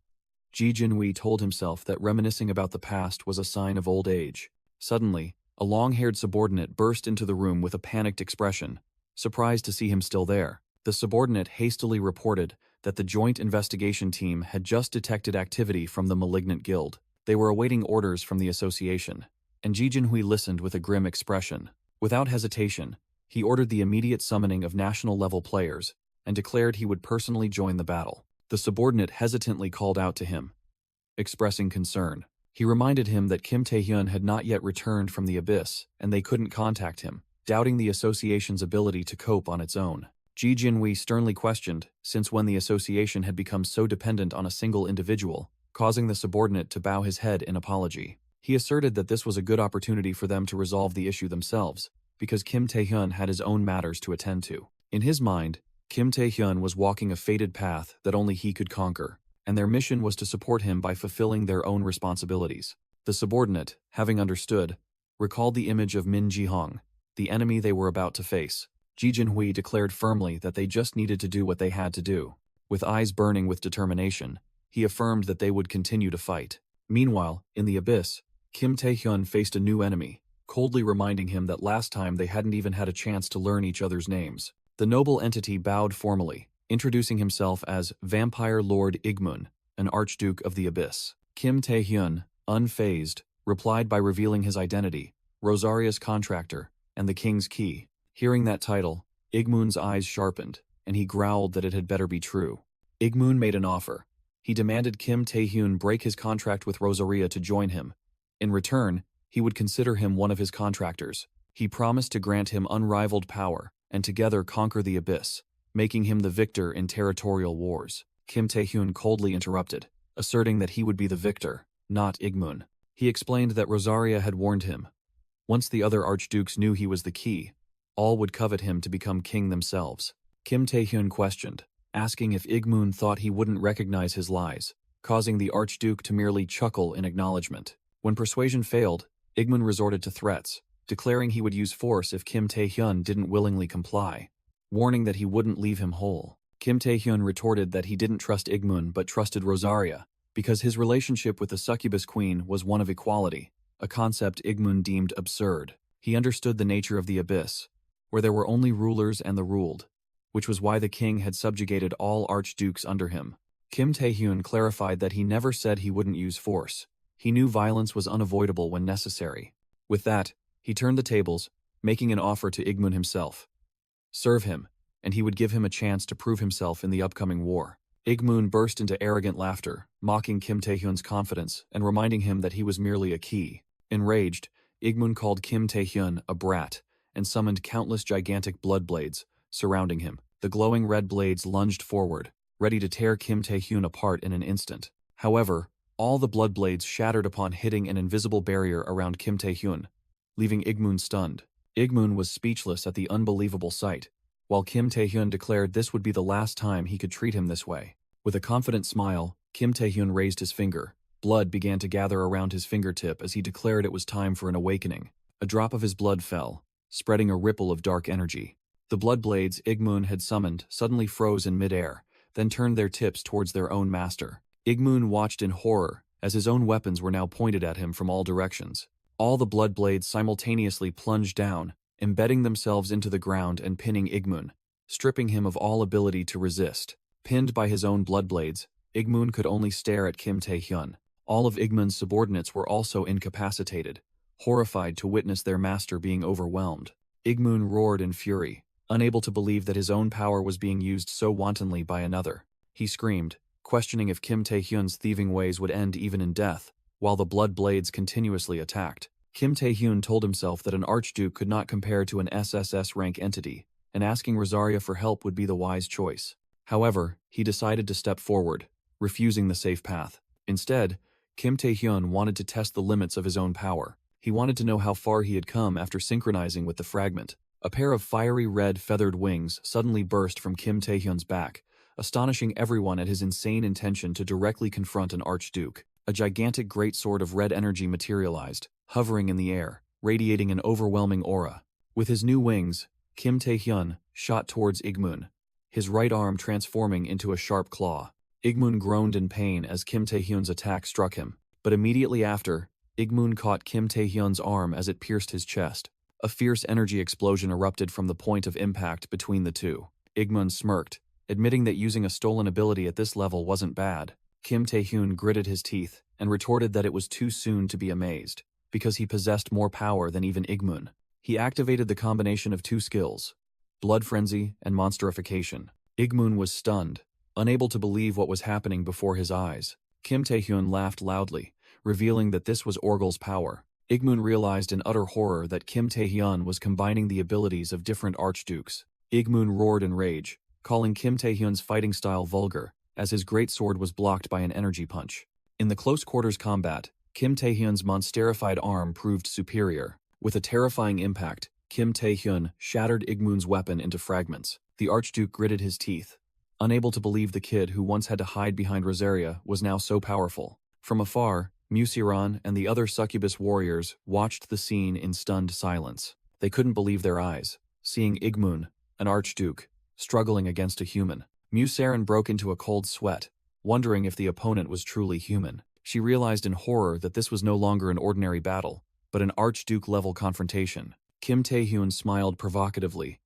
Ji Jinwei told himself that reminiscing about the past was a sign of old age. Suddenly, a long-haired subordinate burst into the room with a panicked expression, surprised to see him still there. The subordinate hastily reported that the joint investigation team had just detected activity from the malignant guild. They were awaiting orders from the association, and Ji Jinhui listened with a grim expression. Without hesitation, he ordered the immediate summoning of national-level players and declared he would personally join the battle. The subordinate hesitantly called out to him, expressing concern. He reminded him that Kim Tae-hyun had not yet returned from the abyss, and they couldn't contact him, doubting the association's ability to cope on its own. Ji Jinwei sternly questioned since when the association had become so dependent on a single individual, causing the subordinate to bow his head in apology. He asserted that this was a good opportunity for them to resolve the issue themselves, because Kim Tae-hyun had his own matters to attend to. In his mind, Kim Tae-hyun was walking a fated path that only he could conquer, and their mission was to support him by fulfilling their own responsibilities. The subordinate, having understood, recalled the image of Min Ji-hong, the enemy they were about to face. Ji Jinhui declared firmly that they just needed to do what they had to do. With eyes burning with determination, he affirmed that they would continue to fight. Meanwhile, in the abyss, Kim Tae-hyun faced a new enemy, coldly reminding him that last time they hadn't even had a chance to learn each other's names. The noble entity bowed formally, introducing himself as Vampire Lord Igmun, an Archduke of the Abyss. Kim Tae-hyun, unfazed, replied by revealing his identity, Rosaria's contractor, and the King's Key. Hearing that title, Igmun's eyes sharpened, and he growled that it had better be true. Igmun made an offer. He demanded Kim Tae-hyun break his contract with Rosaria to join him. In return, he would consider him one of his contractors. He promised to grant him unrivaled power, and together conquer the abyss, making him the victor in territorial wars. Kim Tae-hyun coldly interrupted, asserting that he would be the victor, not Igmun. He explained that Rosaria had warned him. Once the other archdukes knew he was the key, all would covet him to become king themselves. Kim Tae-hyun questioned, asking if Igmun thought he wouldn't recognize his lies, causing the Archduke to merely chuckle in acknowledgement. When persuasion failed, Igmun resorted to threats, declaring he would use force if Kim Tae-hyun didn't willingly comply, warning that he wouldn't leave him whole. Kim Tae-hyun retorted that he didn't trust Igmun but trusted Rosaria, because his relationship with the succubus queen was one of equality, a concept Igmun deemed absurd. He understood the nature of the abyss, where there were only rulers and the ruled, which was why the king had subjugated all archdukes under him. Kim Tae-hyun clarified that he never said he wouldn't use force. He knew violence was unavoidable when necessary. With that, he turned the tables, making an offer to Igmun himself. Serve him, and he would give him a chance to prove himself in the upcoming war. Igmun burst into arrogant laughter, mocking Kim Tae-hyun's confidence and reminding him that he was merely a key. Enraged, Igmun called Kim Tae-hyun a brat and summoned countless gigantic blood blades, surrounding him. The glowing red blades lunged forward, ready to tear Kim Tae-hyun apart in an instant. However, all the blood blades shattered upon hitting an invisible barrier around Kim Tae-hyun, leaving Igmun stunned. Igmun was speechless at the unbelievable sight, while Kim Tae-hyun declared this would be the last time he could treat him this way. With a confident smile, Kim Tae-hyun raised his finger. Blood began to gather around his fingertip as he declared it was time for an awakening. A drop of his blood fell, spreading a ripple of dark energy. The blood blades Igmun had summoned suddenly froze in midair, then turned their tips towards their own master. Igmun watched in horror as his own weapons were now pointed at him from all directions. All the blood blades simultaneously plunged down, embedding themselves into the ground and pinning Igmun, stripping him of all ability to resist. Pinned by his own blood blades, Igmun could only stare at Kim Tae-hyun. All of Igmun's subordinates were also incapacitated, horrified to witness their master being overwhelmed. Igmun roared in fury, unable to believe that his own power was being used so wantonly by another. He screamed, questioning if Kim Tae-hyun's thieving ways would end even in death, while the blood blades continuously attacked. Kim Tae-hyun told himself that an archduke could not compare to an SSS rank entity, and asking Rosaria for help would be the wise choice. However, he decided to step forward, refusing the safe path. Instead, Kim Tae-hyun wanted to test the limits of his own power. He wanted to know how far he had come after synchronizing with the fragment. A pair of fiery red feathered wings suddenly burst from Kim Tae-hyun's back, astonishing everyone at his insane intention to directly confront an archduke. A gigantic greatsword of red energy materialized, hovering in the air, radiating an overwhelming aura. With his new wings, Kim Tae-hyun shot towards Igmun, his right arm transforming into a sharp claw. Igmun groaned in pain as Kim Tae-hyun's attack struck him, but immediately after, Igmun caught Kim Tae-hyun's arm as it pierced his chest. A fierce energy explosion erupted from the point of impact between the two. Igmun smirked, admitting that using a stolen ability at this level wasn't bad. Kim Tae-hyun gritted his teeth and retorted that it was too soon to be amazed, because he possessed more power than even Igmun. He activated the combination of two skills, blood frenzy and monsterification. Igmun was stunned, unable to believe what was happening before his eyes. Kim Tae-hyun laughed loudly, revealing that this was Orgel's power. Igmun realized in utter horror that Kim Tae-hyun was combining the abilities of different archdukes. Igmun roared in rage, calling Kim Tae-hyun's fighting style vulgar, as his greatsword was blocked by an energy punch. In the close quarters combat, Kim Tae-hyun's monsterified arm proved superior. With a terrifying impact, Kim Tae-hyun shattered Igmun's weapon into fragments. The archduke gritted his teeth, unable to believe the kid who once had to hide behind Rosaria was now so powerful. From afar, Musiran and the other succubus warriors watched the scene in stunned silence. They couldn't believe their eyes, seeing Igmun, an archduke, struggling against a human. Musiran broke into a cold sweat, wondering if the opponent was truly human. She realized in horror that this was no longer an ordinary battle, but an archduke-level confrontation. Kim Tae-hyun smiled provocatively,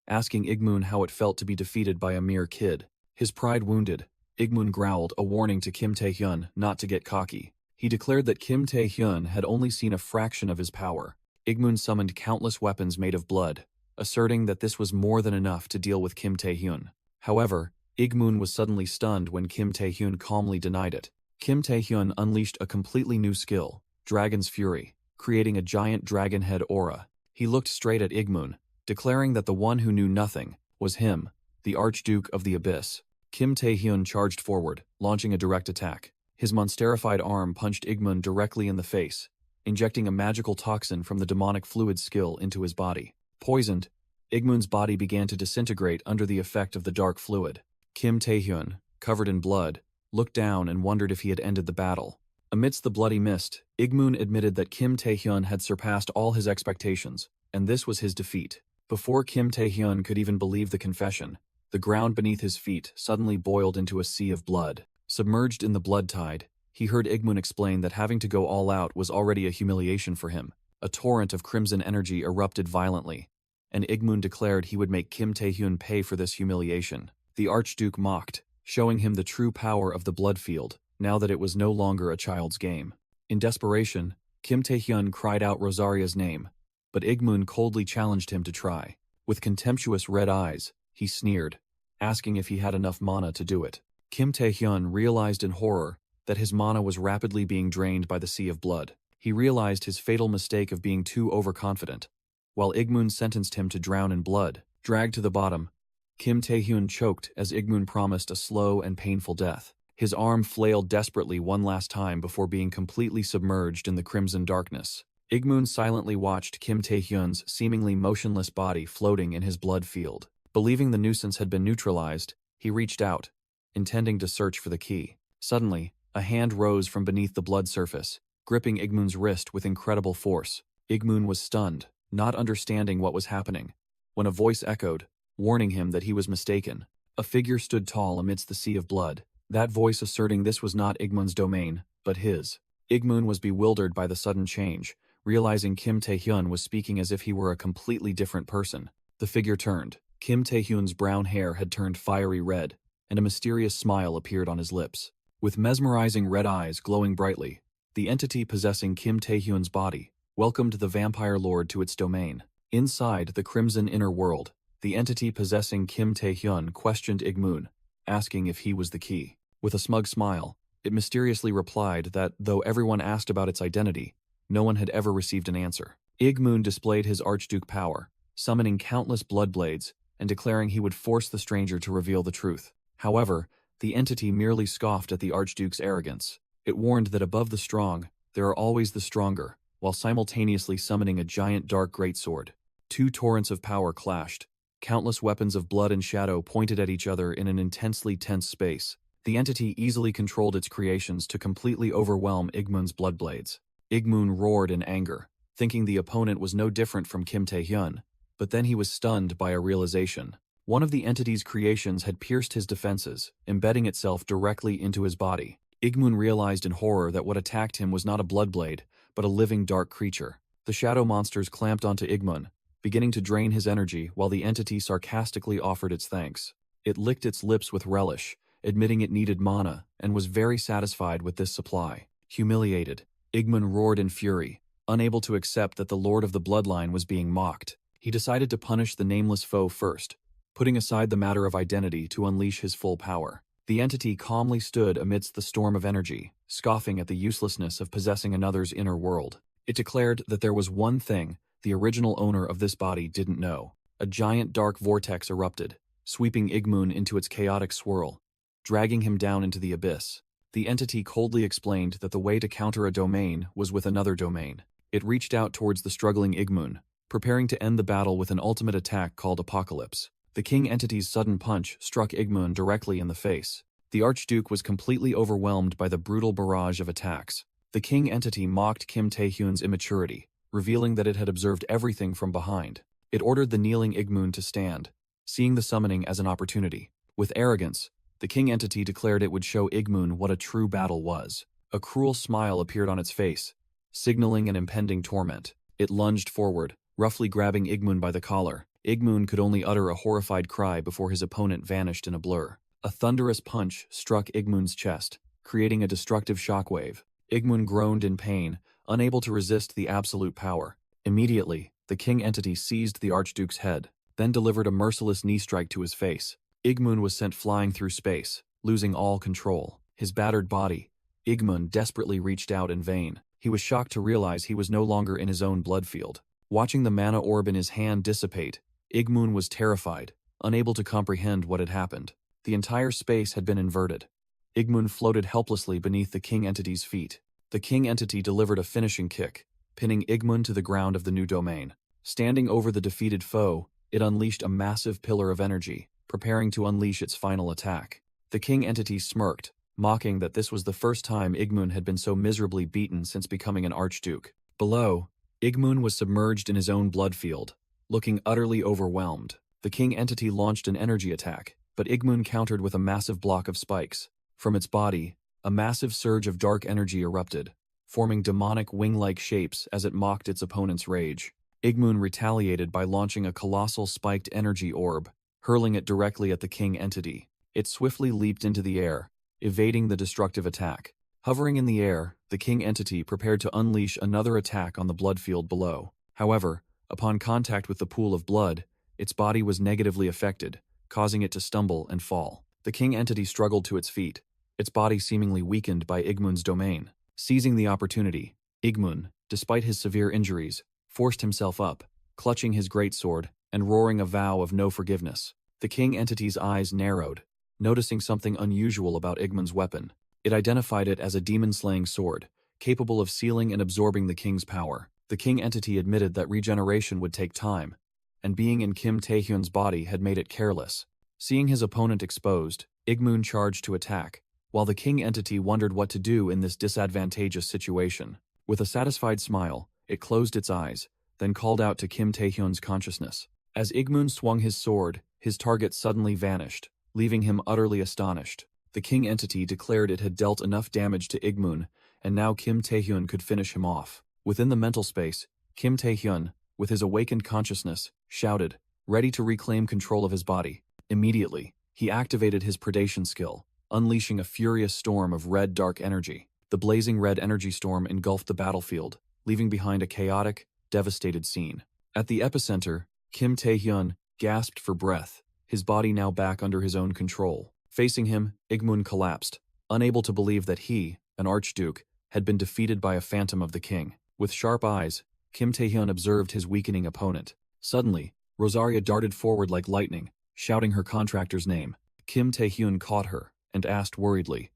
asking Igmun how it felt to be defeated by a mere kid. His pride wounded, Igmun growled a warning to Kim Tae-hyun not to get cocky. He declared that Kim Tae-hyun had only seen a fraction of his power. Igmun summoned countless weapons made of blood, asserting that this was more than enough to deal with Kim Tae-hyun. However, Igmun was suddenly stunned when Kim Tae-hyun calmly denied it. Kim Tae-hyun unleashed a completely new skill, Dragon's Fury, creating a giant dragon head aura. He looked straight at Igmun, declaring that the one who knew nothing was him, the Archduke of the Abyss. Kim Tae-hyun charged forward, launching a direct attack. His monsterified arm punched Igmun directly in the face, injecting a magical toxin from the demonic fluid skill into his body. Poisoned, Igmun's body began to disintegrate under the effect of the dark fluid. Kim Taehyun, covered in blood, looked down and wondered if he had ended the battle. Amidst the bloody mist, Igmun admitted that Kim Taehyun had surpassed all his expectations, and this was his defeat. Before Kim Taehyun could even believe the confession, the ground beneath his feet suddenly boiled into a sea of blood. Submerged in the blood tide, he heard Igmun explain that having to go all out was already a humiliation for him. A torrent of crimson energy erupted violently, and Igmun declared he would make Kim Taehyun pay for this humiliation. The Archduke mocked, showing him the true power of the blood field, now that it was no longer a child's game. In desperation, Kim Taehyun cried out Rosaria's name, but Igmun coldly challenged him to try. With contemptuous red eyes, he sneered, asking if he had enough mana to do it. Kim Taehyun realized in horror that his mana was rapidly being drained by the sea of blood. He realized his fatal mistake of being too overconfident. While Igmun sentenced him to drown in blood, dragged to the bottom, Kim Taehyun choked as Igmun promised a slow and painful death. His arm flailed desperately one last time before being completely submerged in the crimson darkness. Igmun silently watched Kim Taehyun's seemingly motionless body floating in his blood field. Believing the nuisance had been neutralized, he reached out, intending to search for the key. Suddenly, a hand rose from beneath the blood surface, gripping Igmun's wrist with incredible force. Igmun was stunned, not understanding what was happening, when a voice echoed, warning him that he was mistaken. A figure stood tall amidst the sea of blood, that voice asserting this was not Igmun's domain, but his. Igmun was bewildered by the sudden change, realizing Kim Taehyun was speaking as if he were a completely different person. The figure turned. Kim Taehyun's brown hair had turned fiery red, and a mysterious smile appeared on his lips. With mesmerizing red eyes glowing brightly, the entity possessing Kim Taehyun's body welcomed the vampire lord to its domain. Inside the crimson inner world, the entity possessing Kim Taehyun questioned Igmun, asking if he was the key. With a smug smile, it mysteriously replied that though everyone asked about its identity, no one had ever received an answer. Igmun displayed his Archduke power, summoning countless blood blades and declaring he would force the stranger to reveal the truth. However, the entity merely scoffed at the Archduke's arrogance. It warned that above the strong, there are always the stronger, while simultaneously summoning a giant dark greatsword. Two torrents of power clashed. Countless weapons of blood and shadow pointed at each other in an intensely tense space. The entity easily controlled its creations to completely overwhelm Igmun's blood blades. Igmun roared in anger, thinking the opponent was no different from Kim Taehyun, but then he was stunned by a realization. One of the entity's creations had pierced his defenses, embedding itself directly into his body. Igmun realized in horror that what attacked him was not a blood blade, but a living dark creature. The shadow monsters clamped onto Igmun, beginning to drain his energy while the entity sarcastically offered its thanks. It licked its lips with relish, admitting it needed mana, and was very satisfied with this supply. Humiliated, Igmun roared in fury, unable to accept that the Lord of the Bloodline was being mocked. He decided to punish the nameless foe first, putting aside the matter of identity to unleash his full power. The entity calmly stood amidst the storm of energy, scoffing at the uselessness of possessing another's inner world. It declared that there was one thing the original owner of this body didn't know. A giant dark vortex erupted, sweeping Igmun into its chaotic swirl, dragging him down into the abyss. The entity coldly explained that the way to counter a domain was with another domain. It reached out towards the struggling Igmun, preparing to end the battle with an ultimate attack called Apocalypse. The king entity's sudden punch struck Igmun directly in the face. The Archduke was completely overwhelmed by the brutal barrage of attacks. The king entity mocked Kim Taehyun's immaturity, revealing that it had observed everything from behind. It ordered the kneeling Igmun to stand, seeing the summoning as an opportunity. With arrogance, the king entity declared it would show Igmun what a true battle was. A cruel smile appeared on its face, signaling an impending torment. It lunged forward, roughly grabbing Igmun by the collar. Igmun could only utter a horrified cry before his opponent vanished in a blur. A thunderous punch struck Igmun's chest, creating a destructive shockwave. Igmun groaned in pain, unable to resist the absolute power. Immediately, the king entity seized the Archduke's head, then delivered a merciless knee strike to his face. Igmun was sent flying through space, losing all control. His battered body, Igmun desperately reached out in vain. He was shocked to realize he was no longer in his own blood field. Watching the mana orb in his hand dissipate, Igmun was terrified, unable to comprehend what had happened. The entire space had been inverted. Igmun floated helplessly beneath the king entity's feet. The king entity delivered a finishing kick, pinning Igmun to the ground of the new domain. Standing over the defeated foe, it unleashed a massive pillar of energy, preparing to unleash its final attack. The king entity smirked, mocking that this was the first time Igmun had been so miserably beaten since becoming an archduke. Below, Igmun was submerged in his own blood field, looking utterly overwhelmed. The king entity launched an energy attack, but Igmun countered with a massive block of spikes. From its body, a massive surge of dark energy erupted, forming demonic wing-like shapes as it mocked its opponent's rage. Igmun retaliated by launching a colossal spiked energy orb, hurling it directly at the king entity. It swiftly leaped into the air, evading the destructive attack. Hovering in the air, the king entity prepared to unleash another attack on the blood field below. However, upon contact with the pool of blood, its body was negatively affected, causing it to stumble and fall. The king entity struggled to its feet, its body seemingly weakened by Igmun's domain. Seizing the opportunity, Igmun, despite his severe injuries, forced himself up, clutching his greatsword and roaring a vow of no forgiveness. The king entity's eyes narrowed, noticing something unusual about Igmun's weapon. It identified it as a demon-slaying sword, capable of sealing and absorbing the king's power. The king entity admitted that regeneration would take time, and being in Kim Taehyun's body had made it careless. Seeing his opponent exposed, Igmun charged to attack, while the king entity wondered what to do in this disadvantageous situation. With a satisfied smile, it closed its eyes, then called out to Kim Taehyun's consciousness. As Igmun swung his sword, his target suddenly vanished, leaving him utterly astonished. The king entity declared it had dealt enough damage to Igmun, and now Kim Taehyun could finish him off. Within the mental space, Kim Taehyun, with his awakened consciousness, shouted, ready to reclaim control of his body. Immediately, he activated his predation skill, unleashing a furious storm of red dark energy. The blazing red energy storm engulfed the battlefield, leaving behind a chaotic, devastated scene. At the epicenter, Kim Taehyun gasped for breath, his body now back under his own control. Facing him, Igmun collapsed, unable to believe that he, an archduke, had been defeated by a phantom of the king. With sharp eyes, Kim Taehyun observed his weakening opponent. Suddenly, Rosaria darted forward like lightning, shouting her contractor's name. Kim Taehyun caught her and asked worriedly.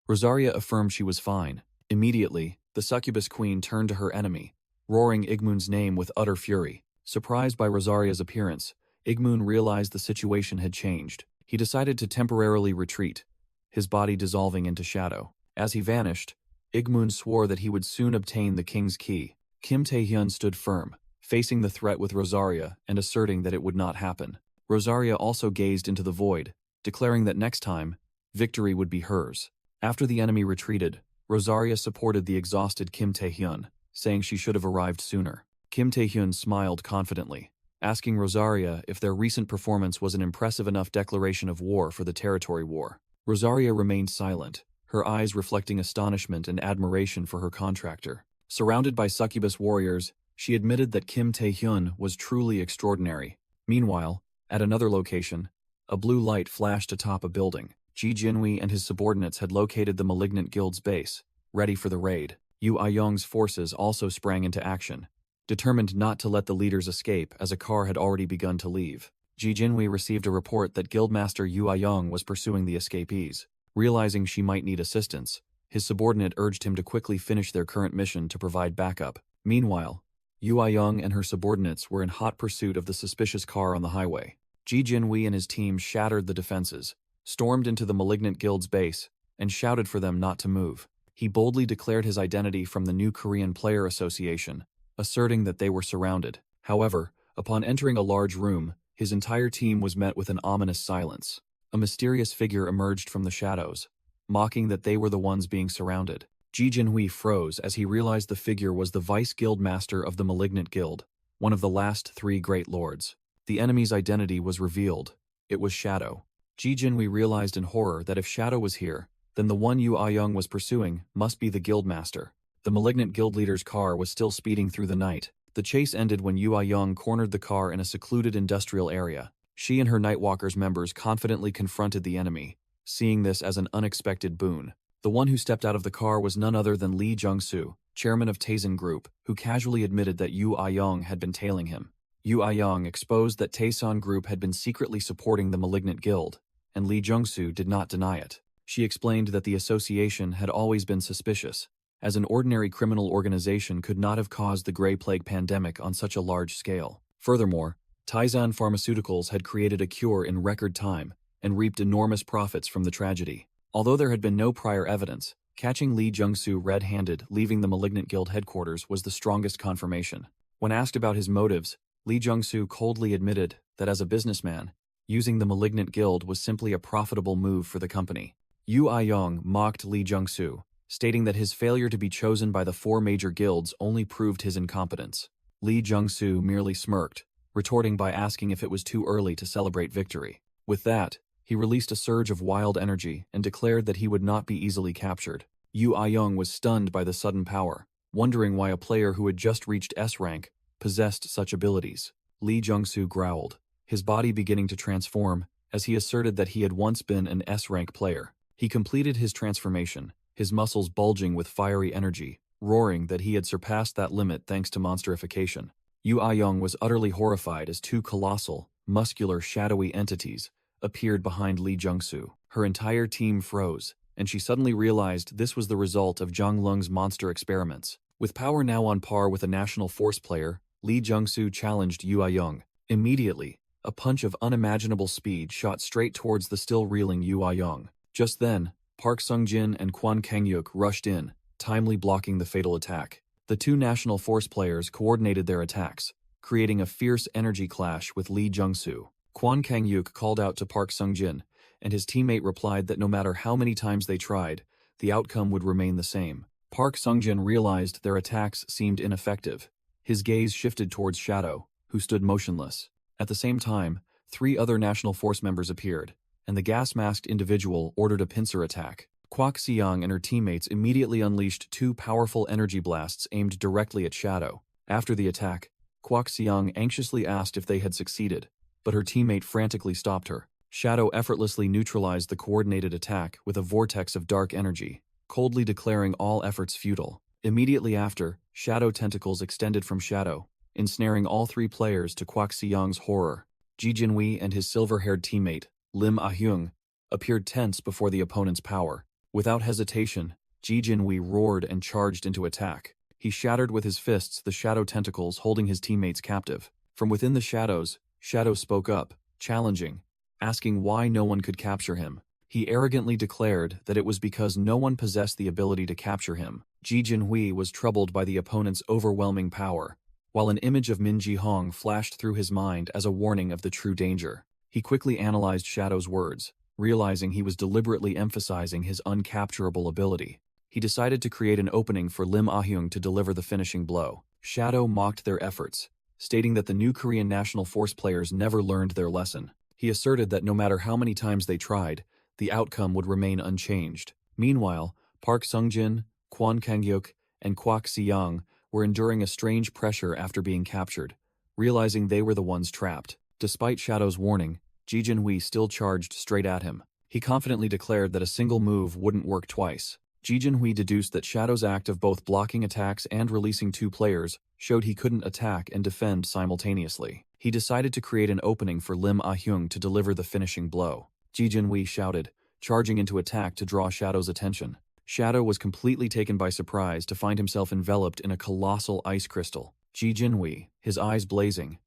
Rosaria affirmed she was fine. Immediately, the succubus queen turned to her enemy, roaring Igmun's name with utter fury. Surprised by Rosaria's appearance, Igmun realized the situation had changed. He decided to temporarily retreat, his body dissolving into shadow. As he vanished, Igmun swore that he would soon obtain the king's key. Kim Taehyun stood firm, facing the threat with Rosaria and asserting that it would not happen. Rosaria also gazed into the void, declaring that next time, victory would be hers. After the enemy retreated, Rosaria supported the exhausted Kim Taehyun, saying she should have arrived sooner. Kim Taehyun smiled confidently, asking Rosaria if their recent performance was an impressive enough declaration of war for the territory war. Rosaria remained silent, her eyes reflecting astonishment and admiration for her contractor. Surrounded by succubus warriors, she admitted that Kim Taehyun was truly extraordinary. Meanwhile, at another location, a blue light flashed atop a building. Ji Jinhui and his subordinates had located the Malignant Guild's base, ready for the raid. Yu Ayong's forces also sprang into action, determined not to let the leaders escape as a car had already begun to leave. Ji Jinhui received a report that Guildmaster Yu Ayong was pursuing the escapees. Realizing she might need assistance, his subordinate urged him to quickly finish their current mission to provide backup. Meanwhile, Yu Ayong and her subordinates were in hot pursuit of the suspicious car on the highway. Ji Jinhui and his team shattered the defenses, stormed into the Malignant Guild's base, and shouted for them not to move. He boldly declared his identity from the New Korean Player Association, asserting that they were surrounded. However, upon entering a large room, his entire team was met with an ominous silence. A mysterious figure emerged from the shadows, mocking that they were the ones being surrounded. Ji Jinhui froze as he realized the figure was the Vice Guild Master of the Malignant Guild, one of the last three Great Lords. The enemy's identity was revealed. It was Shadow. Ji Jinhui realized in horror that if Shadow was here, then the one Yu Ayong was pursuing must be the Guildmaster. The Malignant Guild leader's car was still speeding through the night. The chase ended when Yu Ayong cornered the car in a secluded industrial area. She and her Nightwalkers members confidently confronted the enemy, seeing this as an unexpected boon. The one who stepped out of the car was none other than Lee Jung-soo, chairman of Taesan Group, who casually admitted that Yu Ayong had been tailing him. Yu Ayong exposed that Taesan Group had been secretly supporting the Malignant Guild, and Lee Jung-soo did not deny it. She explained that the association had always been suspicious, as an ordinary criminal organization could not have caused the Grey Plague pandemic on such a large scale. Furthermore, Taizan Pharmaceuticals had created a cure in record time and reaped enormous profits from the tragedy. Although there had been no prior evidence, catching Li Jungsu red-handed leaving the Malignant Guild headquarters was the strongest confirmation. When asked about his motives, Li Jungsu coldly admitted that as a businessman, using the Malignant Guild was simply a profitable move for the company. Yu Aiyong mocked Li Jungsu, stating that his failure to be chosen by the 4 major guilds only proved his incompetence. Li Jungsu merely smirked, retorting by asking if it was too early to celebrate victory. With that, he released a surge of wild energy and declared that he would not be easily captured. Yu Aiyong was stunned by the sudden power, wondering why a player who had just reached S rank possessed such abilities. Li Jungsu growled, his body beginning to transform as he asserted that he had once been an S rank player. He completed his transformation, his muscles bulging with fiery energy, roaring that he had surpassed that limit thanks to monsterification. Yu Aiyong was utterly horrified as 2 colossal, muscular, shadowy entities appeared behind Li Jungsu. Her entire team froze, and she suddenly realized this was the result of Zhang Lung's monster experiments. With power now on par with a national force player, Li Jungsu challenged Yu Aiyong. Immediately, a punch of unimaginable speed shot straight towards the still reeling Yu Aiyong. Just then, Park Sungjin and Kwon Kangyuk rushed in, timely blocking the fatal attack. The 2 national force players coordinated their attacks, creating a fierce energy clash with Li Jungsu. Kwon Kangyuk called out to Park Sungjin, and his teammate replied that no matter how many times they tried, the outcome would remain the same. Park Sungjin realized their attacks seemed ineffective. His gaze shifted towards Shadow, who stood motionless. At the same time, 3 other national force members appeared, and the gas-masked individual ordered a pincer attack. Kwak Siang and her teammates immediately unleashed 2 powerful energy blasts aimed directly at Shadow. After the attack, Kwak Siang anxiously asked if they had succeeded, but her teammate frantically stopped her. Shadow effortlessly neutralized the coordinated attack with a vortex of dark energy, coldly declaring all efforts futile. Immediately after, shadow tentacles extended from Shadow, ensnaring all 3 players to Kwak Siang's horror. Ji Jinhui and his silver-haired teammate, Lim Ah-hyung, appeared tense before the opponent's power. Without hesitation, Ji Jinhui roared and charged into attack. He shattered with his fists the shadow tentacles holding his teammates captive. From within the shadows, Shadow spoke up, challenging, asking why no one could capture him. He arrogantly declared that it was because no one possessed the ability to capture him. Ji Jinhui was troubled by the opponent's overwhelming power, while an image of Min Ji-hong flashed through his mind as a warning of the true danger. He quickly analyzed Shadow's words, realizing he was deliberately emphasizing his uncapturable ability. He decided to create an opening for Lim Ah-hyung to deliver the finishing blow. Shadow mocked their efforts, stating that the new Korean National Force players never learned their lesson. He asserted that no matter how many times they tried, the outcome would remain unchanged. Meanwhile, Park Sungjin, Kwon Kangyuk, and Kwak Siang were enduring a strange pressure after being captured, realizing they were the ones trapped. Despite Shadow's warning, Ji Jinhui still charged straight at him. He confidently declared that a single move wouldn't work twice. Ji Jinhui deduced that Shadow's act of both blocking attacks and releasing 2 players showed he couldn't attack and defend simultaneously. He decided to create an opening for Lim Ah-hyung to deliver the finishing blow. Ji Jinhui shouted, charging into attack to draw Shadow's attention. Shadow was completely taken by surprise to find himself enveloped in a colossal ice crystal. Ji Jinhui, his eyes blazing,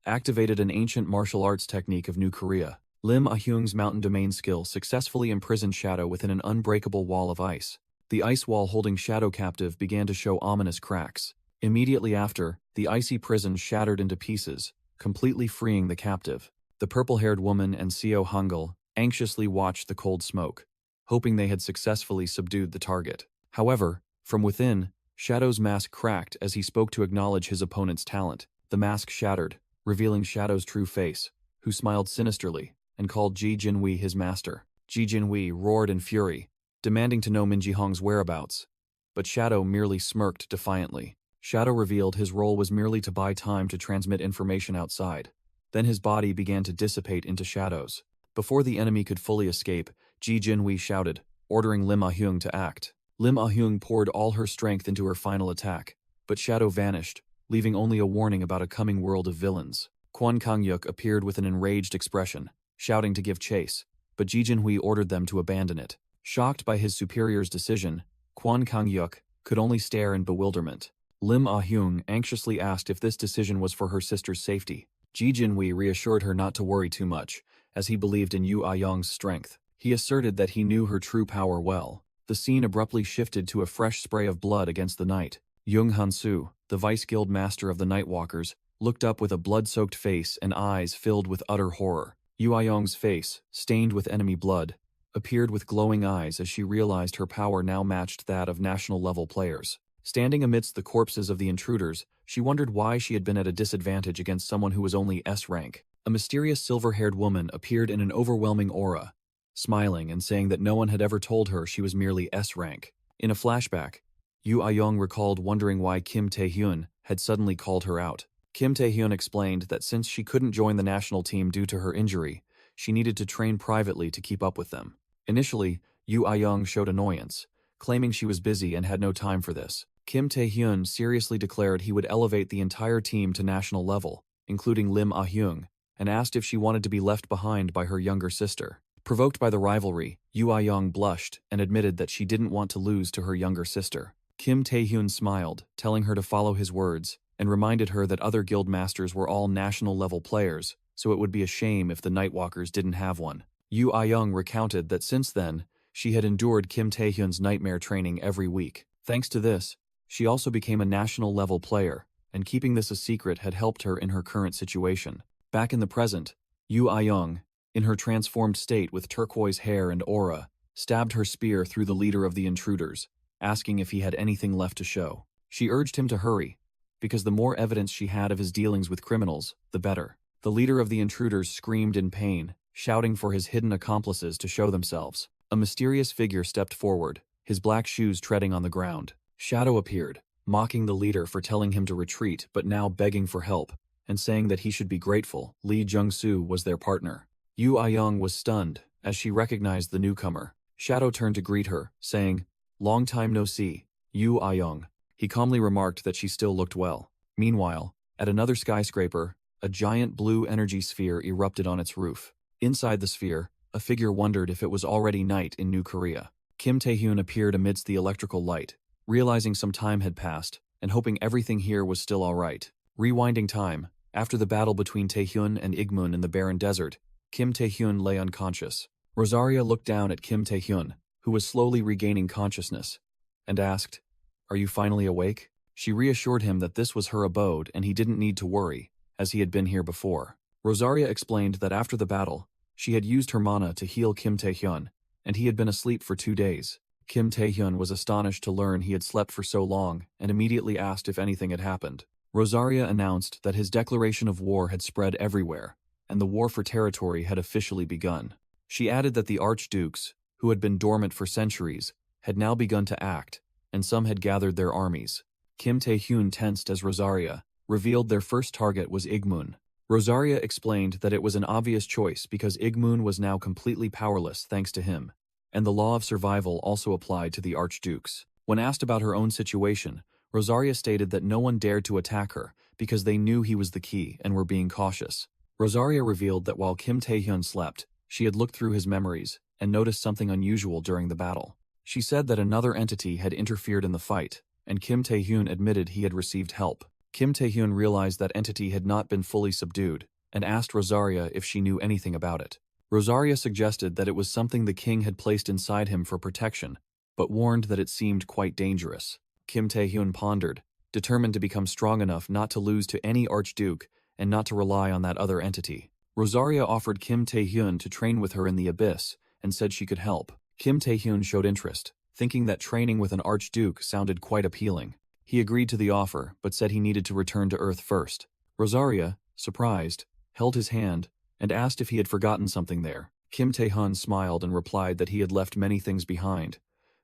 activated an ancient martial arts technique of New Korea. Lim Ah-hyung's mountain domain skill successfully imprisoned Shadow within an unbreakable wall of ice. The ice wall holding Shadow captive began to show ominous cracks. Immediately after, the icy prison shattered into pieces, completely freeing the captive. The purple-haired woman and Seo Hangul anxiously watched the cold smoke, hoping they had successfully subdued the target. However, from within, Shadow's mask cracked as he spoke to acknowledge his opponent's talent. The mask shattered, revealing Shadow's true face, who smiled sinisterly and called Ji Jinhui his master. Ji Jinhui roared in fury, demanding to know Min Ji-hong's whereabouts, but Shadow merely smirked defiantly. Shadow revealed his role was merely to buy time to transmit information outside. Then his body began to dissipate into shadows. Before the enemy could fully escape, Ji Jinhui shouted, ordering Lim Ah-hyung to act. Lim Ah-hyung poured all her strength into her final attack, but Shadow vanished, leaving only a warning about a coming world of villains. Kwon Kangyuk appeared with an enraged expression, shouting to give chase, but Ji Jinhui ordered them to abandon it. Shocked by his superior's decision, Kwon Kangyuk could only stare in bewilderment. Lim Ah-hyung anxiously asked if this decision was for her sister's safety. Ji Jinhui reassured her not to worry too much, as he believed in Yu Ayong's strength. He asserted that he knew her true power well. The scene abruptly shifted to a fresh spray of blood against the night. Jung Hansu, the vice guild master of the Nightwalkers, looked up with a blood-soaked face and eyes filled with utter horror. Yu Ayong's face, stained with enemy blood, appeared with glowing eyes as she realized her power now matched that of national-level players. Standing amidst the corpses of the intruders, she wondered why she had been at a disadvantage against someone who was only S rank. A mysterious silver-haired woman appeared in an overwhelming aura, smiling and saying that no one had ever told her she was merely S rank. In a flashback, Yu Ayong recalled wondering why Kim Tae-hyun had suddenly called her out. Kim Tae-hyun explained that since she couldn't join the national team due to her injury, she needed to train privately to keep up with them. Initially, Yu Ayong showed annoyance, claiming she was busy and had no time for this. Kim Tae-hyun seriously declared he would elevate the entire team to national level, including Lim Ah-hyung, and asked if she wanted to be left behind by her younger sister. Provoked by the rivalry, Yu Ayong blushed and admitted that she didn't want to lose to her younger sister. Kim Tae-hyun smiled, telling her to follow his words, and reminded her that other guild masters were all national-level players, so it would be a shame if the Nightwalkers didn't have one. Yu Ayong recounted that since then, she had endured Kim Tae-hyun's nightmare training every week. Thanks to this, she also became a national-level player, and keeping this a secret had helped her in her current situation. Back in the present, Yu Ayong, in her transformed state with turquoise hair and aura, stabbed her spear through the leader of the intruders, asking if he had anything left to show. She urged him to hurry, because the more evidence she had of his dealings with criminals, the better. The leader of the intruders screamed in pain, shouting for his hidden accomplices to show themselves. A mysterious figure stepped forward, his black shoes treading on the ground. Shadow appeared, mocking the leader for telling him to retreat but now begging for help, and saying that he should be grateful. Lee Jung-soo was their partner. Yu Ayong was stunned as she recognized the newcomer. Shadow turned to greet her, saying, "Long time no see, Yu Ayong." He calmly remarked that she still looked well. Meanwhile, at another skyscraper, a giant blue energy sphere erupted on its roof. Inside the sphere, a figure wondered if it was already night in New Korea. Kim Tae-hyun appeared amidst the electrical light, realizing some time had passed, and hoping everything here was still alright. Rewinding time, after the battle between Tae-hyun and Igmun in the barren desert, Kim Tae-hyun lay unconscious. Rosaria looked down at Kim Tae-hyun, who was slowly regaining consciousness, and asked, "Are you finally awake?" She reassured him that this was her abode and he didn't need to worry, as he had been here before. Rosaria explained that after the battle, she had used her mana to heal Kim Tae-hyun, and he had been asleep for 2 days. Kim Tae-hyun was astonished to learn he had slept for so long and immediately asked if anything had happened. Rosaria announced that his declaration of war had spread everywhere, and the war for territory had officially begun. She added that the archdukes, who had been dormant for centuries, had now begun to act, and some had gathered their armies. Kim Tae-hyun tensed as Rosaria revealed their first target was Igmun. Rosaria explained that it was an obvious choice because Igmun was now completely powerless thanks to him, and the law of survival also applied to the archdukes. When asked about her own situation, Rosaria stated that no one dared to attack her because they knew he was the key and were being cautious. Rosaria revealed that while Kim Tae-hyun slept, she had looked through his memories and noticed something unusual during the battle. She said that another entity had interfered in the fight, and Kim Tae-hyun admitted he had received help. Kim Tae-hyun realized that entity had not been fully subdued, and asked Rosaria if she knew anything about it. Rosaria suggested that it was something the king had placed inside him for protection, but warned that it seemed quite dangerous. Kim Tae-hyun pondered, determined to become strong enough not to lose to any archduke and not to rely on that other entity. Rosaria offered Kim Tae-hyun to train with her in the abyss and said she could help. Kim Tae-hyun showed interest, thinking that training with an archduke sounded quite appealing. He agreed to the offer, but said he needed to return to Earth first. Rosaria, surprised, held his hand and asked if he had forgotten something there. Kim Tae-hyun smiled and replied that he had left many things behind,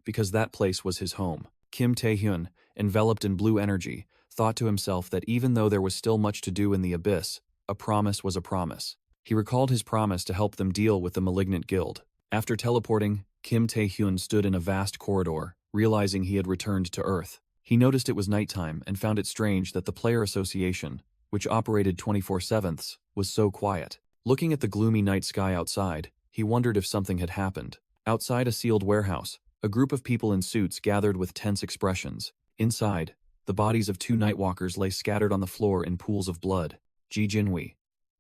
because that place was his home. Kim Tae-hyun, enveloped in blue energy, thought to himself that even though there was still much to do in the abyss, a promise was a promise. He recalled his promise to help them deal with the malignant guild. After teleporting, Kim Tae-hyun stood in a vast corridor, realizing he had returned to Earth. He noticed it was nighttime and found it strange that the player association, which operated 24/7, was so quiet. Looking at the gloomy night sky outside, he wondered if something had happened. Outside a sealed warehouse, a group of people in suits gathered with tense expressions. Inside, the bodies of 2 nightwalkers lay scattered on the floor in pools of blood. Ji Jinhui,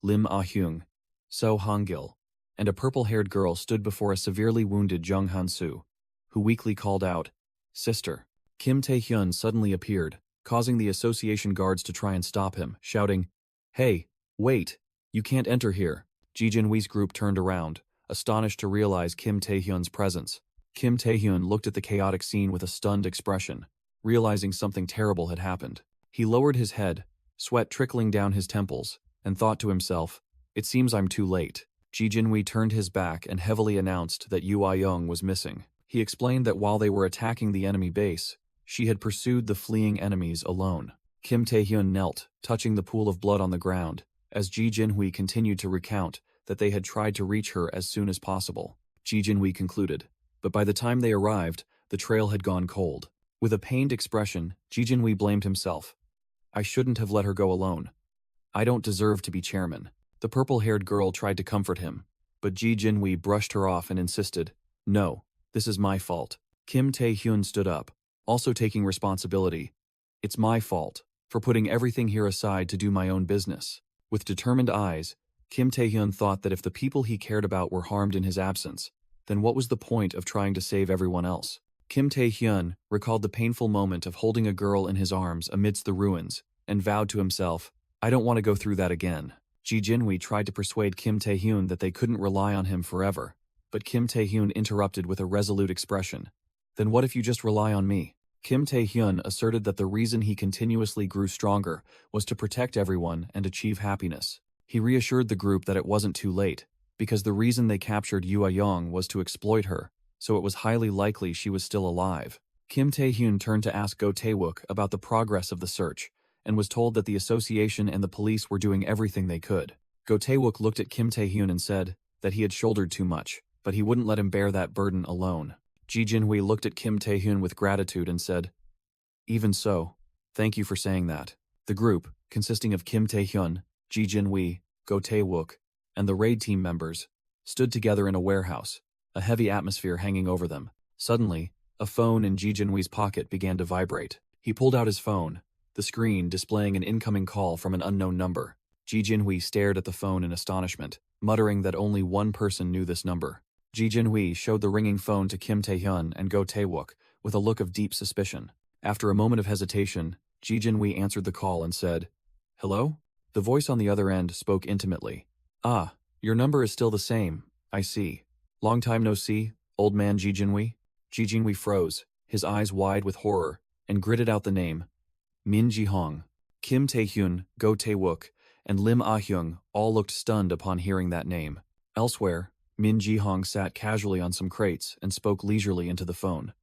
Lim Ah-hyung, So Hongil, and a purple-haired girl stood before a severely wounded Jung Han-soo, who weakly called out, "Sister." Kim Tae-hyun suddenly appeared, causing the association guards to try and stop him, shouting, "Hey, wait, you can't enter here." Ji Jin-wee's group turned around, astonished to realize Kim Tae-hyun's presence. Kim Tae-hyun looked at the chaotic scene with a stunned expression, realizing something terrible had happened. He lowered his head, sweat trickling down his temples, and thought to himself, "It seems I'm too late." Ji Jin-wee turned his back and heavily announced that Yoo Ah-young was missing. He explained that while they were attacking the enemy base, she had pursued the fleeing enemies alone. Kim Tae-hyun knelt, touching the pool of blood on the ground, as Ji Jin-wee continued to recount that they had tried to reach her as soon as possible. Ji Jin-wee concluded, but by the time they arrived, the trail had gone cold. With a pained expression, Ji Jin-wee blamed himself. "I shouldn't have let her go alone. I don't deserve to be chairman." The purple-haired girl tried to comfort him, but Ji Jin-wee brushed her off and insisted, "No, this is my fault." Kim Tae-hyun stood up, also taking responsibility. "It's my fault, for putting everything here aside to do my own business." With determined eyes, Kim Tae-hyun thought that if the people he cared about were harmed in his absence, then what was the point of trying to save everyone else? Kim Tae-hyun recalled the painful moment of holding a girl in his arms amidst the ruins, and vowed to himself, "I don't want to go through that again." Ji Jin-wee tried to persuade Kim Tae-hyun that they couldn't rely on him forever, but Kim Tae-hyun interrupted with a resolute expression. "Then what if you just rely on me?" Kim Tae-hyun asserted that the reason he continuously grew stronger was to protect everyone and achieve happiness. He reassured the group that it wasn't too late, because the reason they captured Yoo Ah-young was to exploit her, so it was highly likely she was still alive. Kim Tae-hyun turned to ask Go Tae-wook about the progress of the search, and was told that the association and the police were doing everything they could. Go Tae-wook looked at Kim Tae-hyun and said that he had shouldered too much, but he wouldn't let him bear that burden alone. Ji Jin-wee looked at Kim Tae-hyun with gratitude and said, "Even so, thank you for saying that." The group, consisting of Kim Tae-hyun, Ji Jin-wee, Go Tae-wook, and the raid team members, stood together in a warehouse, a heavy atmosphere hanging over them. Suddenly, a phone in Ji Jin-wee's pocket began to vibrate. He pulled out his phone, the screen displaying an incoming call from an unknown number. Ji Jin-wee stared at the phone in astonishment, muttering that only one person knew this number. Ji Jin-wee showed the ringing phone to Kim Tae-hyun and Go Tae-wook with a look of deep suspicion. After a moment of hesitation, Ji Jin-wee answered the call and said, "Hello?" The voice on the other end spoke intimately. "Ah, your number is still the same, I see. Long time no see, old man Ji Jin-wee?" Ji Jin-wee froze, his eyes wide with horror, and gritted out the name. Min Ji-hong. Kim Tae-hyun, Go Tae-wook, and Lim Ah-hyung all looked stunned upon hearing that name. Elsewhere, Min Ji-hong sat casually on some crates and spoke leisurely into the phone.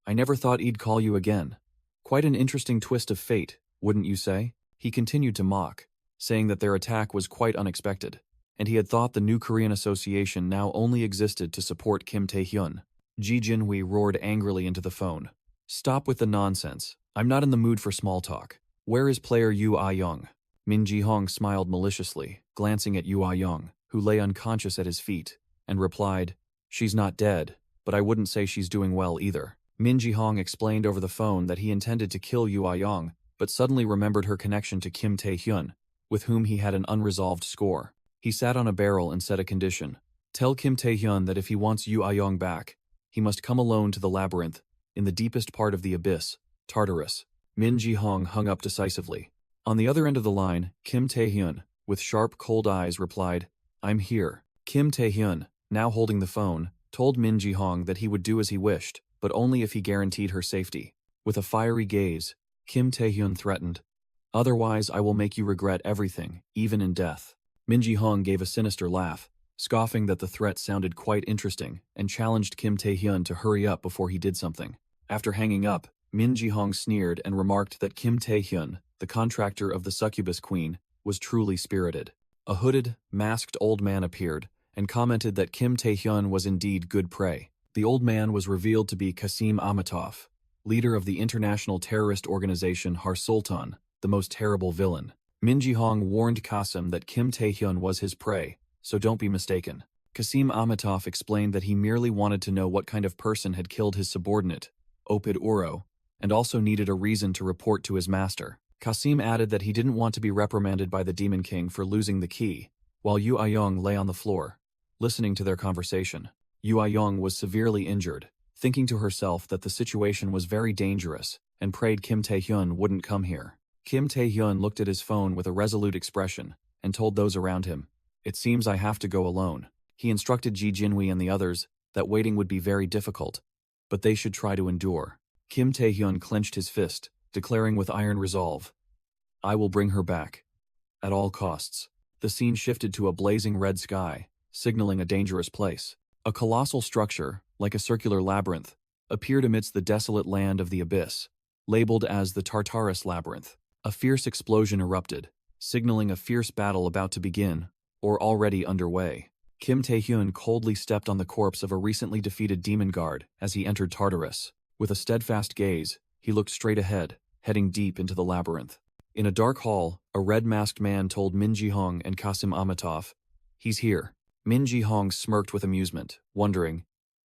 "I never thought he'd call you again. Quite an interesting twist of fate, wouldn't you say?" He continued to mock, saying that their attack was quite unexpected, and he had thought the New Korean Association now only existed to support Kim Tae-hyun. Ji Jin-wee roared angrily into the phone. "Stop with the nonsense. I'm not in the mood for small talk. Where is player Yoo Ah-young?" Min Ji-hong smiled maliciously, glancing at Yoo Ah-young, who lay unconscious at his feet, and replied, "She's not dead, but I wouldn't say she's doing well either." Min Ji-hong explained over the phone that he intended to kill Yoo Ah-young, but suddenly remembered her connection to Kim Tae-hyun, with whom he had an unresolved score. He sat on a barrel and set a condition. "Tell Kim Tae-hyun that if he wants Yoo Ah-young back, he must come alone to the labyrinth, in the deepest part of the abyss, Tartarus." Min Ji-hong hung up decisively. On the other end of the line, Kim Tae-hyun, with sharp, cold eyes, replied, "I'm here." Kim Tae-hyun, now holding the phone, told Min Ji-hong that he would do as he wished, but only if he guaranteed her safety. With a fiery gaze, Kim Tae-hyun threatened, "Otherwise I will make you regret everything, even in death." Min Ji-hong gave a sinister laugh, scoffing that the threat sounded quite interesting, and challenged Kim Tae-hyun to hurry up before he did something. After hanging up, Min Ji-hong sneered and remarked that Kim Tae-hyun, the contractor of the succubus queen, was truly spirited. A hooded, masked old man appeared, and commented that Kim Tae-hyun was indeed good prey. The old man was revealed to be Qasim Amitov, leader of the international terrorist organization Har Sultan, the most terrible villain. Min Ji-hong warned Qasim that Kim Tae-hyun was his prey, so don't be mistaken. Qasim Amitov explained that he merely wanted to know what kind of person had killed his subordinate, Opid Uro, and also needed a reason to report to his master. Qasim added that he didn't want to be reprimanded by the Demon King for losing the key, while Yu Ayong lay on the floor, listening to their conversation. Yu Ayong was severely injured, thinking to herself that the situation was very dangerous, and prayed Kim Tae-hyun wouldn't come here. Kim Tae-hyun looked at his phone with a resolute expression, and told those around him, "It seems I have to go alone." He instructed Ji Jinwi and the others that waiting would be very difficult, but they should try to endure. Kim Tae-hyun clenched his fist, declaring with iron resolve, "I will bring her back. At all costs." The scene shifted to a blazing red sky, signaling a dangerous place. A colossal structure, like a circular labyrinth, appeared amidst the desolate land of the abyss, labeled as the Tartarus Labyrinth. A fierce explosion erupted, signaling a fierce battle about to begin, or already underway. Kim Tae-hyun coldly stepped on the corpse of a recently defeated demon guard as he entered Tartarus. With a steadfast gaze, he looked straight ahead, heading deep into the labyrinth. In a dark hall, a red-masked man told Min Ji-hong and Kasim Amatov, "He's here." Min Ji-hong smirked with amusement, wondering,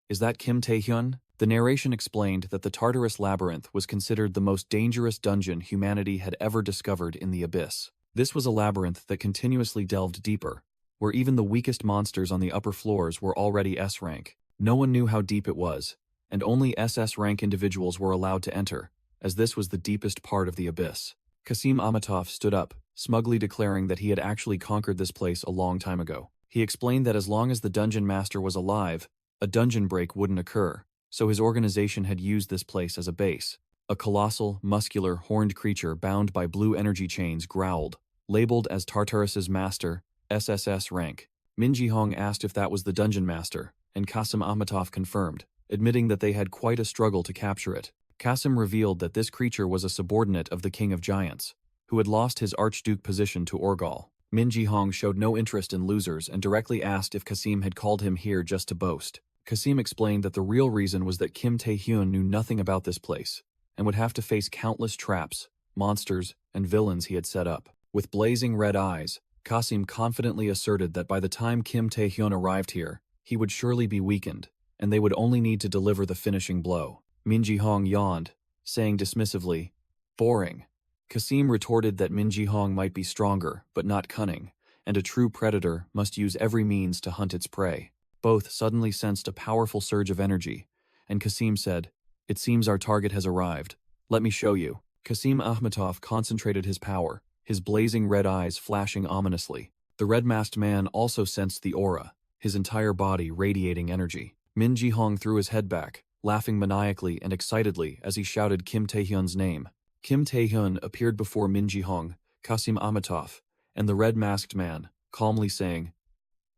"Is that Kim Tae-hyun?" The narration explained that the Tartarus Labyrinth was considered the most dangerous dungeon humanity had ever discovered in the abyss. This was a labyrinth that continuously delved deeper, where even the weakest monsters on the upper floors were already S rank. No one knew how deep it was, and only SS rank individuals were allowed to enter, as this was the deepest part of the abyss. Kasim Amatov stood up, smugly declaring that he had actually conquered this place a long time ago. He explained that as long as the dungeon master was alive, a dungeon break wouldn't occur, so his organization had used this place as a base. A colossal, muscular, horned creature bound by blue energy chains growled, labeled as Tartarus's master, SSS rank. Min Ji-hong asked if that was the dungeon master, and Kasim Amatov confirmed, admitting that they had quite a struggle to capture it. Kasim revealed that this creature was a subordinate of the King of Giants, who had lost his Archduke position to Orgal. Min Ji-hong showed no interest in losers and directly asked if Kasim had called him here just to boast. Kasim explained that the real reason was that Kim Tae-hyun knew nothing about this place, and would have to face countless traps, monsters, and villains he had set up. With blazing red eyes, Kasim confidently asserted that by the time Kim Tae-hyun arrived here, he would surely be weakened, and they would only need to deliver the finishing blow. Min Ji-hong yawned, saying dismissively, "Boring." Kasim retorted that Min Ji-hong might be stronger, but not cunning, and a true predator must use every means to hunt its prey. Both suddenly sensed a powerful surge of energy, and Kasim said, "It seems our target has arrived. Let me show you." Kasim Akhmatov concentrated his power, his blazing red eyes flashing ominously. The red-masked man also sensed the aura, his entire body radiating energy. Min Ji-hong threw his head back, laughing maniacally and excitedly as he shouted Kim Tae-hyun's name. Kim Tae-hyun appeared before Min Ji-hong, Kasim Amatov, and the red-masked man, calmly saying,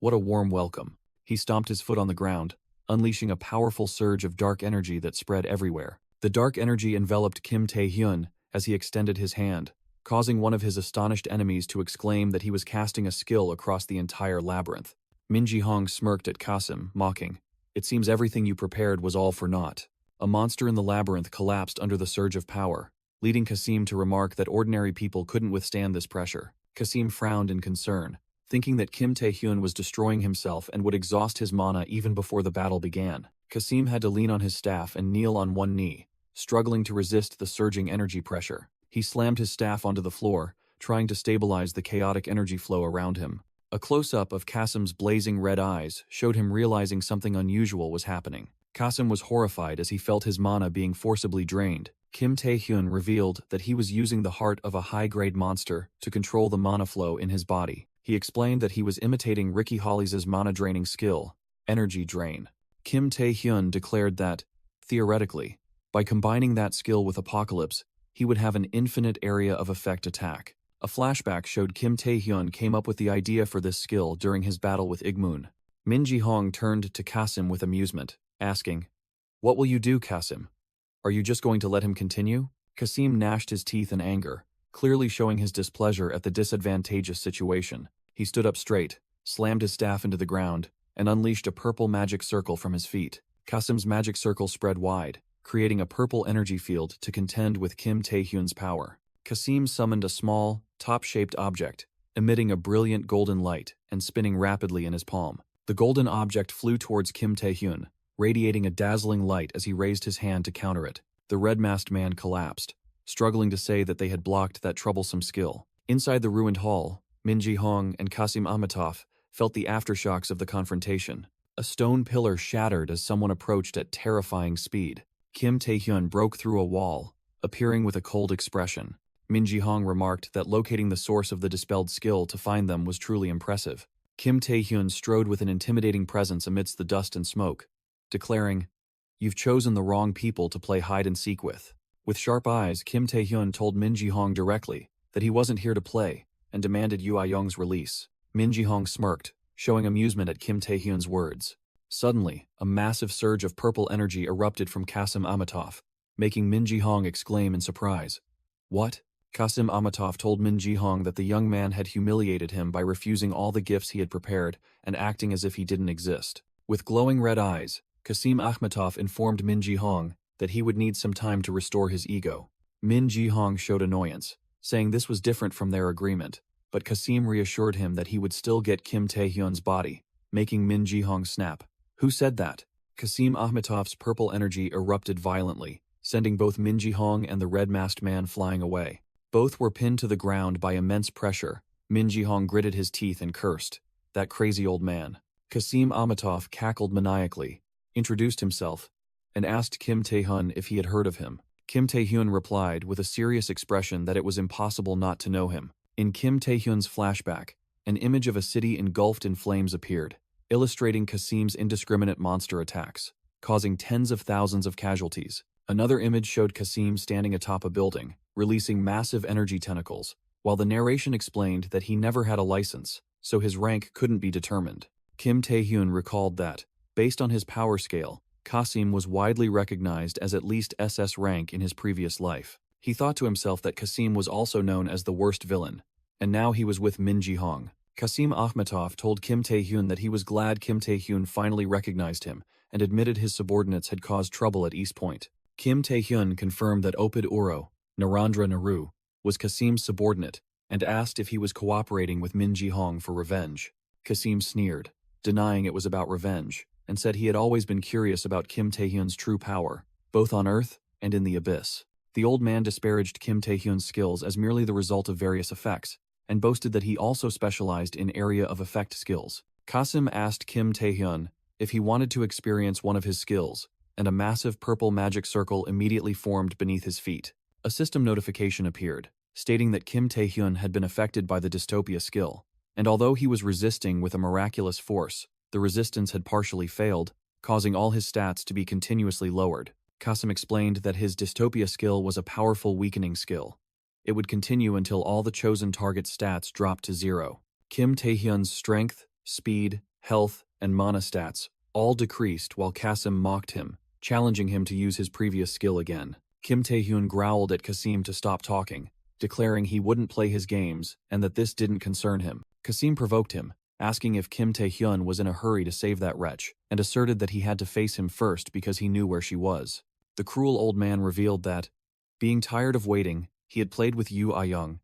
"What a warm welcome." He stomped his foot on the ground, unleashing a powerful surge of dark energy that spread everywhere. The dark energy enveloped Kim Tae-hyun as he extended his hand, causing one of his astonished enemies to exclaim that he was casting a skill across the entire labyrinth. Min Ji-hong smirked at Kasim, mocking, "It seems everything you prepared was all for naught." A monster in the labyrinth collapsed under the surge of power, leading Kasim to remark that ordinary people couldn't withstand this pressure. Kasim frowned in concern, thinking that Kim Tae-hyun was destroying himself and would exhaust his mana even before the battle began. Kasim had to lean on his staff and kneel on one knee, struggling to resist the surging energy pressure. He slammed his staff onto the floor, trying to stabilize the chaotic energy flow around him. A close-up of Kasim's blazing red eyes showed him realizing something unusual was happening. Kasim was horrified as he felt his mana being forcibly drained. Kim Tae-hyun revealed that he was using the heart of a high-grade monster to control the mana flow in his body. He explained that he was imitating Ricky Hollies' mana-draining skill, energy drain. Kim Tae-hyun declared that, theoretically, by combining that skill with Apocalypse, he would have an infinite area of effect attack. A flashback showed Kim Tae-hyun came up with the idea for this skill during his battle with Igmoon. Min Ji-hong turned to Kasim with amusement, asking, "What will you do, Kasim? Are you just going to let him continue?" Kasim gnashed his teeth in anger, clearly showing his displeasure at the disadvantageous situation. He stood up straight, slammed his staff into the ground, and unleashed a purple magic circle from his feet. Kasim's magic circle spread wide, creating a purple energy field to contend with Kim Tae-hyun's power. Kasim summoned a small, top-shaped object, emitting a brilliant golden light and spinning rapidly in his palm. The golden object flew towards Kim Tae-hyun, radiating a dazzling light as he raised his hand to counter it. The red-masked man collapsed, struggling to say that they had blocked that troublesome skill. Inside the ruined hall, Min Ji-hong and Kasim Amatov felt the aftershocks of the confrontation. A stone pillar shattered as someone approached at terrifying speed. Kim Tae-hyun broke through a wall, appearing with a cold expression. Min Ji-hong remarked that locating the source of the dispelled skill to find them was truly impressive. Kim Tae-hyun strode with an intimidating presence amidst the dust and smoke, declaring, "You've chosen the wrong people to play hide-and-seek with." With sharp eyes, Kim Tae-hyun told Min Ji-hong directly that he wasn't here to play and demanded Yoo Ah-young's release. Min Ji-hong smirked, showing amusement at Kim Tae-hyun's words. Suddenly, a massive surge of purple energy erupted from Kasim Amatov, making Min Ji-hong exclaim in surprise. "What?" Kasim Amatov told Min Ji-hong that the young man had humiliated him by refusing all the gifts he had prepared and acting as if he didn't exist. With glowing red eyes, Kasim Akhmatov informed Min Ji-hong that he would need some time to restore his ego. Min Ji-hong showed annoyance, saying this was different from their agreement, but Kasim reassured him that he would still get Kim Tae-hyun's body, making Min Ji-hong snap. "Who said that?" Kasim Akhmatov's purple energy erupted violently, sending both Min Ji-hong and the red-masked man flying away. Both were pinned to the ground by immense pressure. Min Ji-hong gritted his teeth and cursed. "That crazy old man." Kasim Amatov cackled maniacally, introduced himself, and asked Kim Tae-hyun if he had heard of him. Kim Tae-hyun replied with a serious expression that it was impossible not to know him. In Kim Tae-hyun's flashback, an image of a city engulfed in flames appeared, illustrating Kasim's indiscriminate monster attacks, causing tens of thousands of casualties. Another image showed Kasim standing atop a building, releasing massive energy tentacles, while the narration explained that he never had a license, so his rank couldn't be determined. Kim Tae-hyun recalled that, based on his power scale, Kasim was widely recognized as at least SS rank in his previous life. He thought to himself that Kasim was also known as the worst villain, and now he was with Min Ji-hong. Kasim Akhmatov told Kim Tae-hyun that he was glad Kim Tae-hyun finally recognized him and admitted his subordinates had caused trouble at East Point. Kim Tae-hyun confirmed that Opid Uro, Narendra Naru, was Kasim's subordinate and asked if he was cooperating with Min Ji-hong for revenge. Kasim sneered, denying it was about revenge, and said he had always been curious about Kim Tae-hyun's true power, both on Earth and in the Abyss. The old man disparaged Kim Tae-hyun's skills as merely the result of various effects, and boasted that he also specialized in area of effect skills. Kasim asked Kim Tae-hyun if he wanted to experience one of his skills, and a massive purple magic circle immediately formed beneath his feet. A system notification appeared, stating that Kim Tae-hyun had been affected by the dystopia skill, and although he was resisting with a miraculous force, the resistance had partially failed, causing all his stats to be continuously lowered. Kasim explained that his dystopia skill was a powerful weakening skill. It would continue until all the chosen target's stats dropped to 0. Kim Tae-hyun's strength, speed, health, and mana stats all decreased while Kasim mocked him, challenging him to use his previous skill again. Kim Tae-hyun growled at Kasim to stop talking, declaring he wouldn't play his games and that this didn't concern him. Kasim provoked him, asking if Kim Tae-hyun was in a hurry to save that wretch, and asserted that he had to face him first because he knew where she was. The cruel old man revealed that, being tired of waiting, he had played with Yoo Ah-young,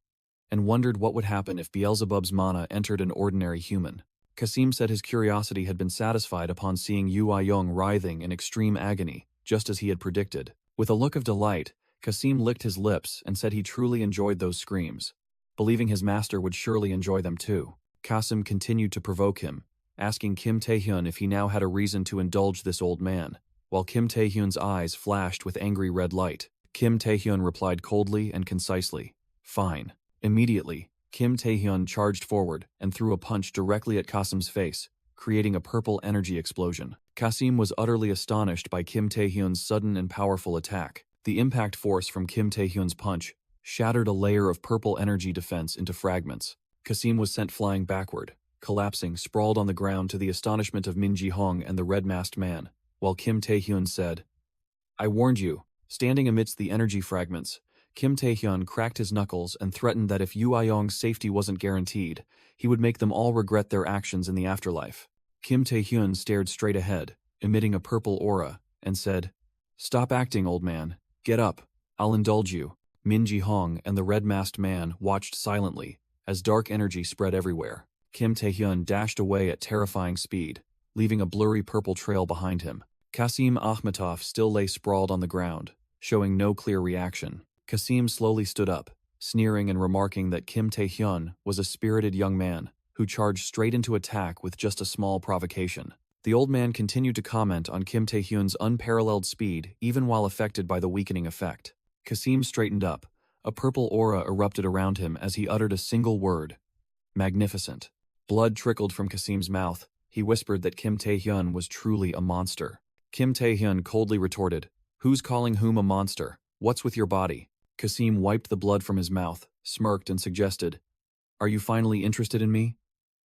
and wondered what would happen if Beelzebub's mana entered an ordinary human. Kasim said his curiosity had been satisfied upon seeing Yoo Ah-young writhing in extreme agony, just as he had predicted. With a look of delight, Kasim licked his lips and said he truly enjoyed those screams, believing his master would surely enjoy them too. Kasim continued to provoke him, asking Kim Tae-hyun if he now had a reason to indulge this old man, while Kim Tae-hyun's eyes flashed with angry red light. Kim Tae-hyun replied coldly and concisely, "Fine." Immediately, Kim Tae-hyun charged forward and threw a punch directly at Kasim's face, creating a purple energy explosion. Kasim was utterly astonished by Kim Tae-hyun's sudden and powerful attack. The impact force from Kim Tae-hyun's punch shattered a layer of purple energy defense into fragments. Kasim was sent flying backward, collapsing sprawled on the ground to the astonishment of Min Ji-hong and the red-masked man, while Kim Tae-hyun said, "I warned you." Standing amidst the energy fragments, Kim Tae-hyun cracked his knuckles and threatened that if Yoo Ah-young's safety wasn't guaranteed, he would make them all regret their actions in the afterlife. Kim Tae-hyun stared straight ahead, emitting a purple aura, and said, "Stop acting, old man. Get up. I'll indulge you." Min Ji-hong and the red-masked man watched silently as dark energy spread everywhere. Kim Tae-hyun dashed away at terrifying speed, leaving a blurry purple trail behind him. Kasim Akhmatov still lay sprawled on the ground, showing no clear reaction. Kasim slowly stood up, sneering and remarking that Kim Tae-hyun was a spirited young man who charged straight into attack with just a small provocation. The old man continued to comment on Kim Tae-hyun's unparalleled speed even while affected by the weakening effect. Kasim straightened up. A purple aura erupted around him as he uttered a single word. Magnificent. Blood trickled from Kasim's mouth. He whispered that Kim Tae-hyun was truly a monster. Kim Tae-hyun coldly retorted, "Who's calling whom a monster? What's with your body?" Kasim wiped the blood from his mouth, smirked and suggested, "Are you finally interested in me?"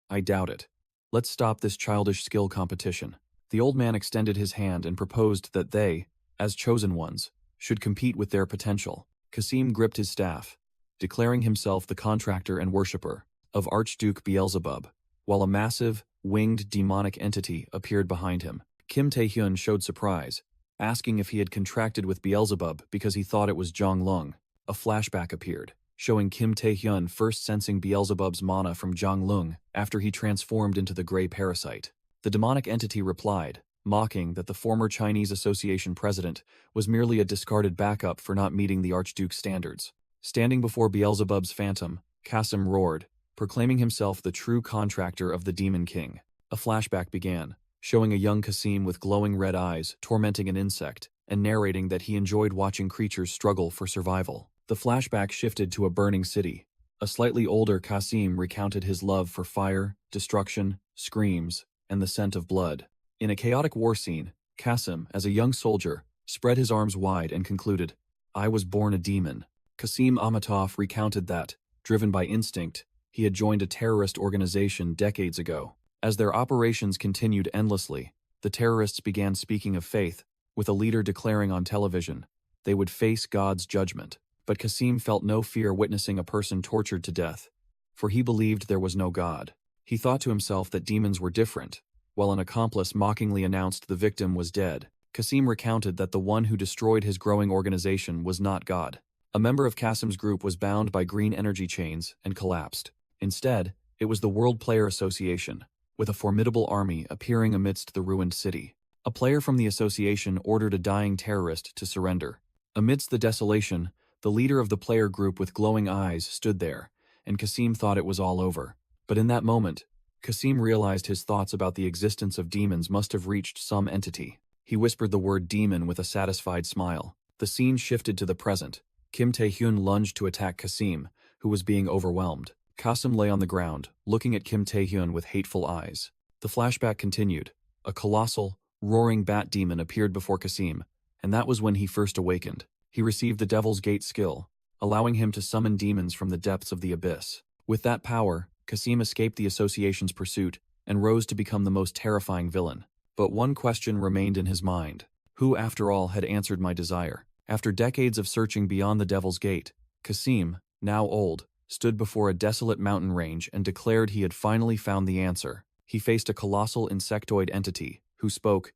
"I doubt it. Let's stop this childish skill competition." The old man extended his hand and proposed that they, as chosen ones, should compete with their potential. Kasim gripped his staff, declaring himself the contractor and worshipper of Archduke Beelzebub, while a massive, winged demonic entity appeared behind him. Kim Tae-hyun showed surprise, asking if he had contracted with Beelzebub because he thought it was Jonglung. A flashback appeared, showing Kim Tae-hyun first sensing Beelzebub's mana from Jonglung after he transformed into the gray parasite. The demonic entity replied, mocking that the former Chinese Association president was merely a discarded backup for not meeting the Archduke's standards. Standing before Beelzebub's phantom, Kasim roared, proclaiming himself the true contractor of the Demon King. A flashback began, showing a young Kasim with glowing red eyes tormenting an insect and narrating that he enjoyed watching creatures struggle for survival. The flashback shifted to a burning city. A slightly older Kasim recounted his love for fire, destruction, screams, and the scent of blood. In a chaotic war scene, Kasim, as a young soldier, spread his arms wide and concluded, "I was born a demon." Kasim Amatov recounted that, driven by instinct, he had joined a terrorist organization decades ago. As their operations continued endlessly, the terrorists began speaking of faith, with a leader declaring on television they would face God's judgment. But Kasim felt no fear witnessing a person tortured to death, for he believed there was no God. He thought to himself that demons were different. While an accomplice mockingly announced the victim was dead, Kasim recounted that the one who destroyed his growing organization was not God. A member of Kasim's group was bound by green energy chains and collapsed. Instead, it was the World Player Association, with a formidable army appearing amidst the ruined city. A player from the association ordered a dying terrorist to surrender. Amidst the desolation, the leader of the player group with glowing eyes stood there, and Kasim thought it was all over. But in that moment, Kasim realized his thoughts about the existence of demons must have reached some entity. He whispered the word demon with a satisfied smile. The scene shifted to the present. Kim Tae-hyun lunged to attack Kasim, who was being overwhelmed. Kasim lay on the ground, looking at Kim Tae-hyun with hateful eyes. The flashback continued. A colossal, roaring bat demon appeared before Kasim, and that was when he first awakened. He received the Devil's Gate skill, allowing him to summon demons from the depths of the abyss. With that power, Kasim escaped the association's pursuit and rose to become the most terrifying villain. But one question remained in his mind. Who, after all, had answered my desire? After decades of searching beyond the Devil's Gate, Kasim, now old, stood before a desolate mountain range and declared he had finally found the answer. He faced a colossal insectoid entity, who spoke,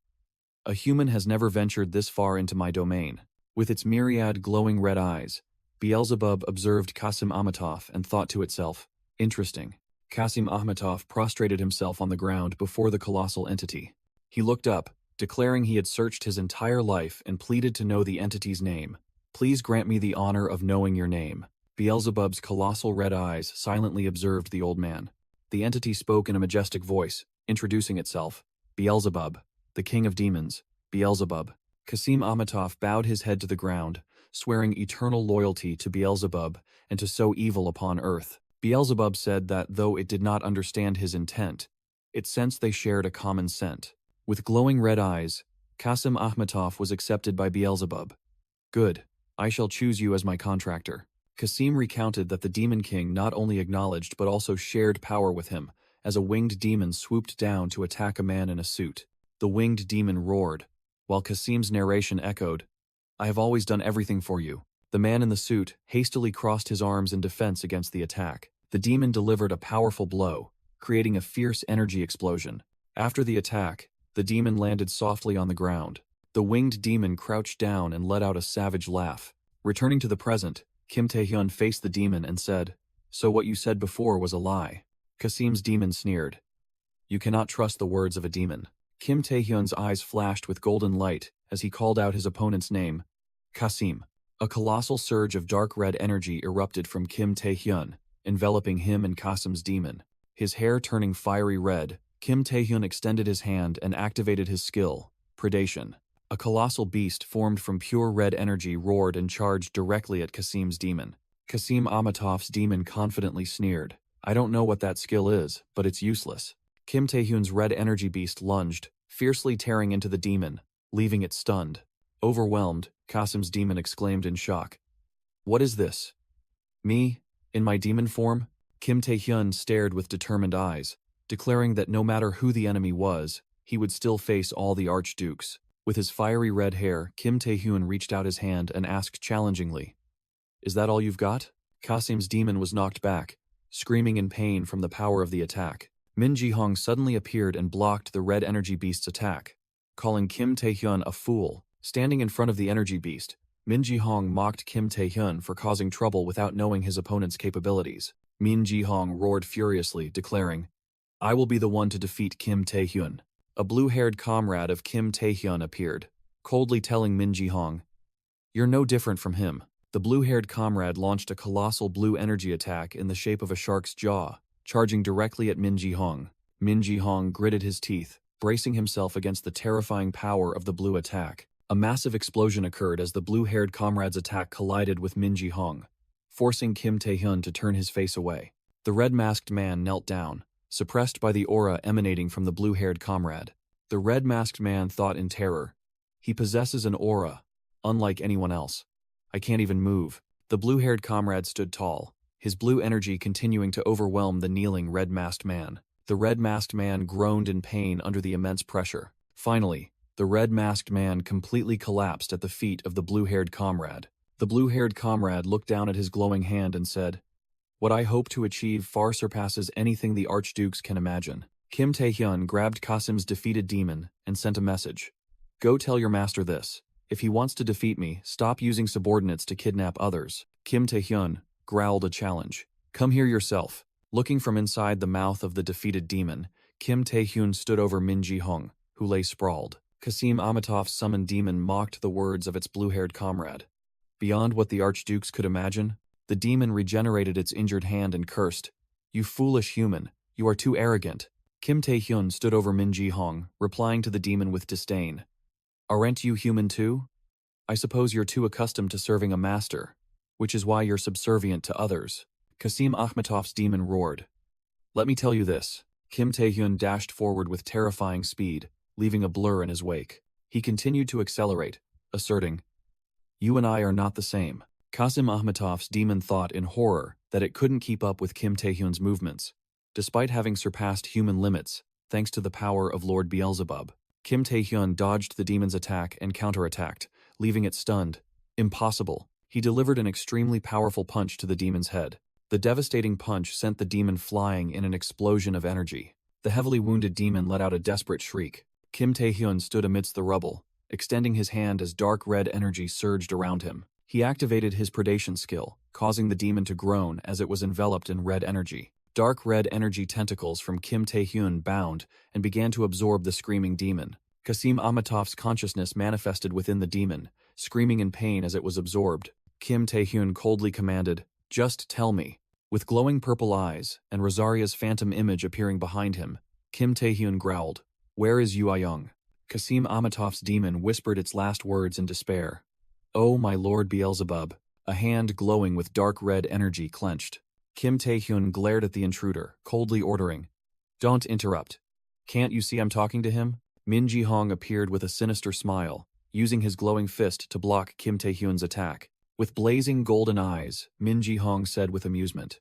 "A human has never ventured this far into my domain." With its myriad glowing red eyes, Beelzebub observed Kasim Amatov and thought to itself, "Interesting." Kasim Amatov prostrated himself on the ground before the colossal entity. He looked up, declaring he had searched his entire life and pleaded to know the entity's name. "Please grant me the honor of knowing your name." Beelzebub's colossal red eyes silently observed the old man. The entity spoke in a majestic voice, introducing itself. "Beelzebub, the king of demons, Beelzebub." Kasim Amatov bowed his head to the ground, swearing eternal loyalty to Beelzebub and to sow evil upon earth. Beelzebub said that though it did not understand his intent, it sensed they shared a common scent. With glowing red eyes, Kasim Amatov was accepted by Beelzebub. "Good. I shall choose you as my contractor." Kasim recounted that the Demon King not only acknowledged but also shared power with him, as a winged demon swooped down to attack a man in a suit. The winged demon roared, while Kasim's narration echoed, "I have always done everything for you." The man in the suit hastily crossed his arms in defense against the attack. The demon delivered a powerful blow, creating a fierce energy explosion. After the attack, the demon landed softly on the ground. The winged demon crouched down and let out a savage laugh. Returning to the present, Kim Tae-hyun faced the demon and said, "So what you said before was a lie." Kasim's demon sneered, "You cannot trust the words of a demon." Kim Tae-hyun's eyes flashed with golden light as he called out his opponent's name, Kasim. A colossal surge of dark red energy erupted from Kim Tae-hyun, enveloping him and Kasim's demon. His hair turning fiery red, Kim Tae-hyun extended his hand and activated his skill, Predation. A colossal beast formed from pure red energy roared and charged directly at Kasim's demon. Kasim Amatov's demon confidently sneered. I don't know what that skill is, but it's useless. Kim Tae-hyun's red energy beast lunged, fiercely tearing into the demon, leaving it stunned. Overwhelmed, Kasim's demon exclaimed in shock. What is this? Me? In my demon form? Kim Tae-hyun stared with determined eyes, declaring that no matter who the enemy was, he would still face all the archdukes. With his fiery red hair, Kim Tae-hyun reached out his hand and asked challengingly, Is that all you've got? Kasim's demon was knocked back, screaming in pain from the power of the attack. Min Ji-hong suddenly appeared and blocked the red energy beast's attack, calling Kim Tae-hyun a fool. Standing in front of the energy beast, Min Ji-hong mocked Kim Tae-hyun for causing trouble without knowing his opponent's capabilities. Min Ji-hong roared furiously, declaring, I will be the one to defeat Kim Tae-hyun. A blue-haired comrade of Kim Tae-hyun appeared, coldly telling Min Ji-hong, You're no different from him. The blue-haired comrade launched a colossal blue energy attack in the shape of a shark's jaw, charging directly at Min Ji-hong. Min Ji-hong gritted his teeth, bracing himself against the terrifying power of the blue attack. A massive explosion occurred as the blue-haired comrade's attack collided with Min Ji-hong, forcing Kim Tae-hyun to turn his face away. The red-masked man knelt down, suppressed by the aura emanating from the blue-haired comrade. The red-masked man thought in terror. He possesses an aura, unlike anyone else. I can't even move. The blue-haired comrade stood tall, his blue energy continuing to overwhelm the kneeling red-masked man. The red-masked man groaned in pain under the immense pressure. Finally, the red-masked man completely collapsed at the feet of the blue-haired comrade. The blue-haired comrade looked down at his glowing hand and said, What I hope to achieve far surpasses anything the archdukes can imagine. Kim Tae-hyun grabbed Kasim's defeated demon and sent a message. Go tell your master this. If he wants to defeat me, stop using subordinates to kidnap others. Kim Tae-hyun growled a challenge. Come here yourself. Looking from inside the mouth of the defeated demon, Kim Tae-hyun stood over Min Ji-hong, who lay sprawled. Kasim Amatov's summoned demon mocked the words of its blue-haired comrade. Beyond what the archdukes could imagine, the demon regenerated its injured hand and cursed, You foolish human, you are too arrogant. Kim Tae-hyun stood over Min Ji-hong, replying to the demon with disdain. Aren't you human too? I suppose you're too accustomed to serving a master, which is why you're subservient to others. Kasim Akhmatov's demon roared. Let me tell you this. Kim Tae-hyun dashed forward with terrifying speed, leaving a blur in his wake. He continued to accelerate, asserting, You and I are not the same. Kasim Akhmatov's demon thought in horror that it couldn't keep up with Kim Tae-hyun's movements, despite having surpassed human limits thanks to the power of Lord Beelzebub. Kim Tae-hyun dodged the demon's attack and counterattacked, leaving it stunned. Impossible. He delivered an extremely powerful punch to the demon's head. The devastating punch sent the demon flying in an explosion of energy. The heavily wounded demon let out a desperate shriek. Kim Tae-hyun stood amidst the rubble, extending his hand as dark red energy surged around him. He activated his predation skill, causing the demon to groan as it was enveloped in red energy. Dark red energy tentacles from Kim Tae-hyun bound and began to absorb the screaming demon. Kasim Amatov's consciousness manifested within the demon, screaming in pain as it was absorbed. Kim Tae-hyun coldly commanded, Just tell me. With glowing purple eyes and Rosaria's phantom image appearing behind him, Kim Tae-hyun growled, Where is Yu Ayung? Kasim Amatov's demon whispered its last words in despair. Oh, my Lord Beelzebub, a hand glowing with dark red energy clenched. Kim Tae-hyun glared at the intruder, coldly ordering, Don't interrupt. Can't you see I'm talking to him? Min Ji-hong appeared with a sinister smile, using his glowing fist to block Kim Tae-hyun's attack. With blazing golden eyes, Min Ji-hong said with amusement,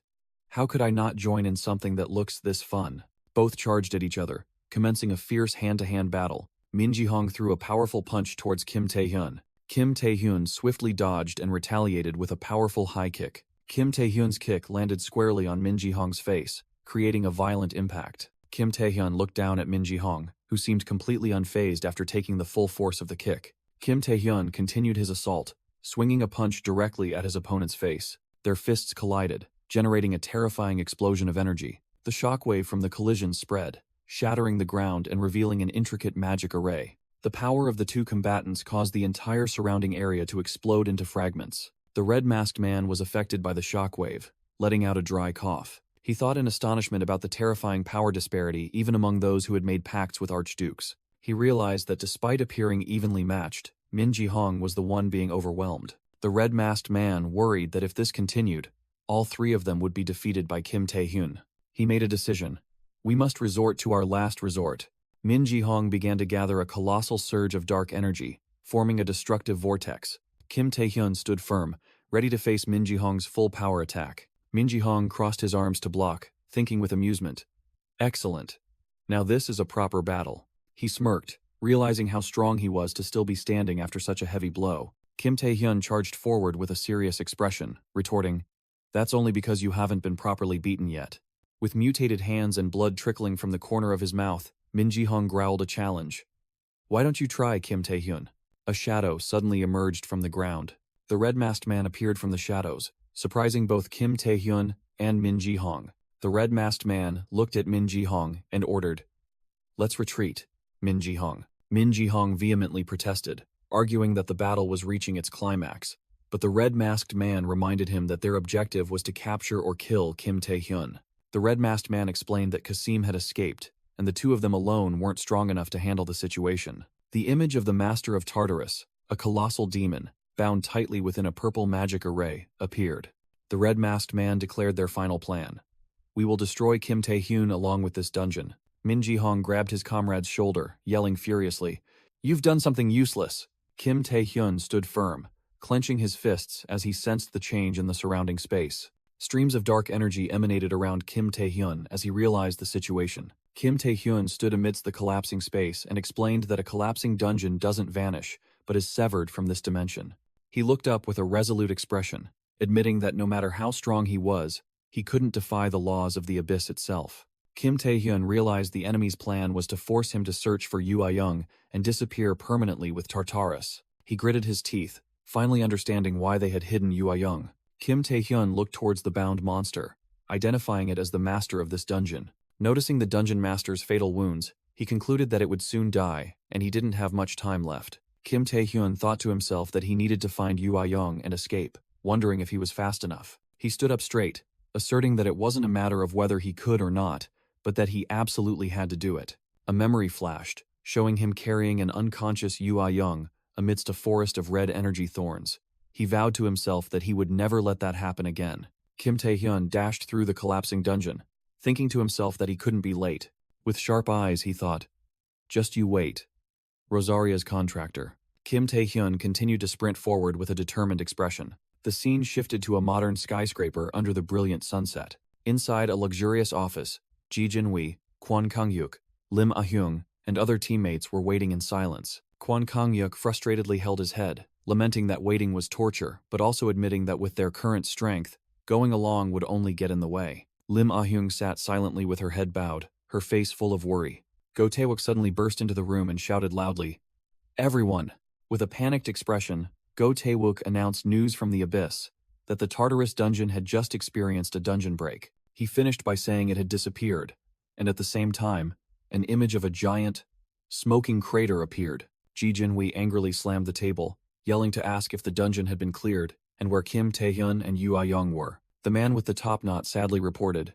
How could I not join in something that looks this fun? Both charged at each other, commencing a fierce hand-to-hand battle. Min Ji-hong threw a powerful punch towards Kim Tae-hyun. Kim Tae-hyun swiftly dodged and retaliated with a powerful high kick. Kim Tae-hyun's kick landed squarely on Min Ji-hong's face, creating a violent impact. Kim Tae-hyun looked down at Min Ji-hong, who seemed completely unfazed after taking the full force of the kick. Kim Tae-hyun continued his assault, swinging a punch directly at his opponent's face. Their fists collided, generating a terrifying explosion of energy. The shockwave from the collision spread, shattering the ground and revealing an intricate magic array. The power of the two combatants caused the entire surrounding area to explode into fragments. The red-masked man was affected by the shockwave, letting out a dry cough. He thought in astonishment about the terrifying power disparity even among those who had made pacts with archdukes. He realized that despite appearing evenly matched, Min Ji-hong was the one being overwhelmed. The red-masked man worried that if this continued, all three of them would be defeated by Kim Tae-hyun. He made a decision. We must resort to our last resort. Min Ji-hong began to gather a colossal surge of dark energy, forming a destructive vortex. Kim Tae-hyun stood firm, ready to face Min Ji-hong's full power attack. Min Ji-hong crossed his arms to block, thinking with amusement. Excellent. Now this is a proper battle. He smirked, realizing how strong he was to still be standing after such a heavy blow. Kim Tae-hyun charged forward with a serious expression, retorting, "That's only because you haven't been properly beaten yet." With mutated hands and blood trickling from the corner of his mouth, Min Ji-hong growled a challenge. "Why don't you try, Kim Tae-hyun?" A shadow suddenly emerged from the ground. The red-masked man appeared from the shadows, surprising both Kim Tae-hyun and Min Ji-hong. The red-masked man looked at Min Ji-hong and ordered, "Let's retreat, Min Ji-hong." Min Ji-hong vehemently protested, arguing that the battle was reaching its climax, but the red-masked man reminded him that their objective was to capture or kill Kim Tae-hyun. The red-masked man explained that Kasim had escaped, and the two of them alone weren't strong enough to handle the situation. The image of the Master of Tartarus, a colossal demon, bound tightly within a purple magic array, appeared. The red-masked man declared their final plan. "We will destroy Kim Tae-hyun along with this dungeon." Min Ji-hong grabbed his comrade's shoulder, yelling furiously, "You've done something useless!" Kim Tae-hyun stood firm, clenching his fists as he sensed the change in the surrounding space. Streams of dark energy emanated around Kim Tae-hyun as he realized the situation. Kim Tae-hyun stood amidst the collapsing space and explained that a collapsing dungeon doesn't vanish, but is severed from this dimension. He looked up with a resolute expression, admitting that no matter how strong he was, he couldn't defy the laws of the abyss itself. Kim Tae-hyun realized the enemy's plan was to force him to search for Yu Ah-young and disappear permanently with Tartarus. He gritted his teeth, finally understanding why they had hidden Yu Ah-young. Kim Tae-hyun looked towards the bound monster, identifying it as the master of this dungeon. Noticing the dungeon master's fatal wounds, he concluded that it would soon die, and he didn't have much time left. Kim Tae-hyun thought to himself that he needed to find Yu Ah-young and escape, wondering if he was fast enough. He stood up straight, asserting that it wasn't a matter of whether he could or not, but that he absolutely had to do it. A memory flashed, showing him carrying an unconscious Yu Ah-young amidst a forest of red energy thorns. He vowed to himself that he would never let that happen again. Kim Tae-hyun dashed through the collapsing dungeon, thinking to himself that he couldn't be late. With sharp eyes, he thought, "Just you wait." Rosaria's contractor. Kim Tae-hyun continued to sprint forward with a determined expression. The scene shifted to a modern skyscraper under the brilliant sunset. Inside a luxurious office, Ji Jin-hui, Kwon Kang-yuk, Lim Ah-hyung, and other teammates were waiting in silence. Kwon Kang-yuk frustratedly held his head, lamenting that waiting was torture, but also admitting that with their current strength, going along would only get in the way. Lim Ah-hyung sat silently with her head bowed, her face full of worry. Go Tae-wook suddenly burst into the room and shouted loudly, "Everyone!" With a panicked expression, Go Tae-wook announced news from the abyss, that the Tartarus dungeon had just experienced a dungeon break. He finished by saying it had disappeared, and at the same time, an image of a giant, smoking crater appeared. Ji Jin-hui angrily slammed the table, yelling to ask if the dungeon had been cleared, and where Kim Tae-hyun and Yu Ah-young were. The man with the top knot sadly reported,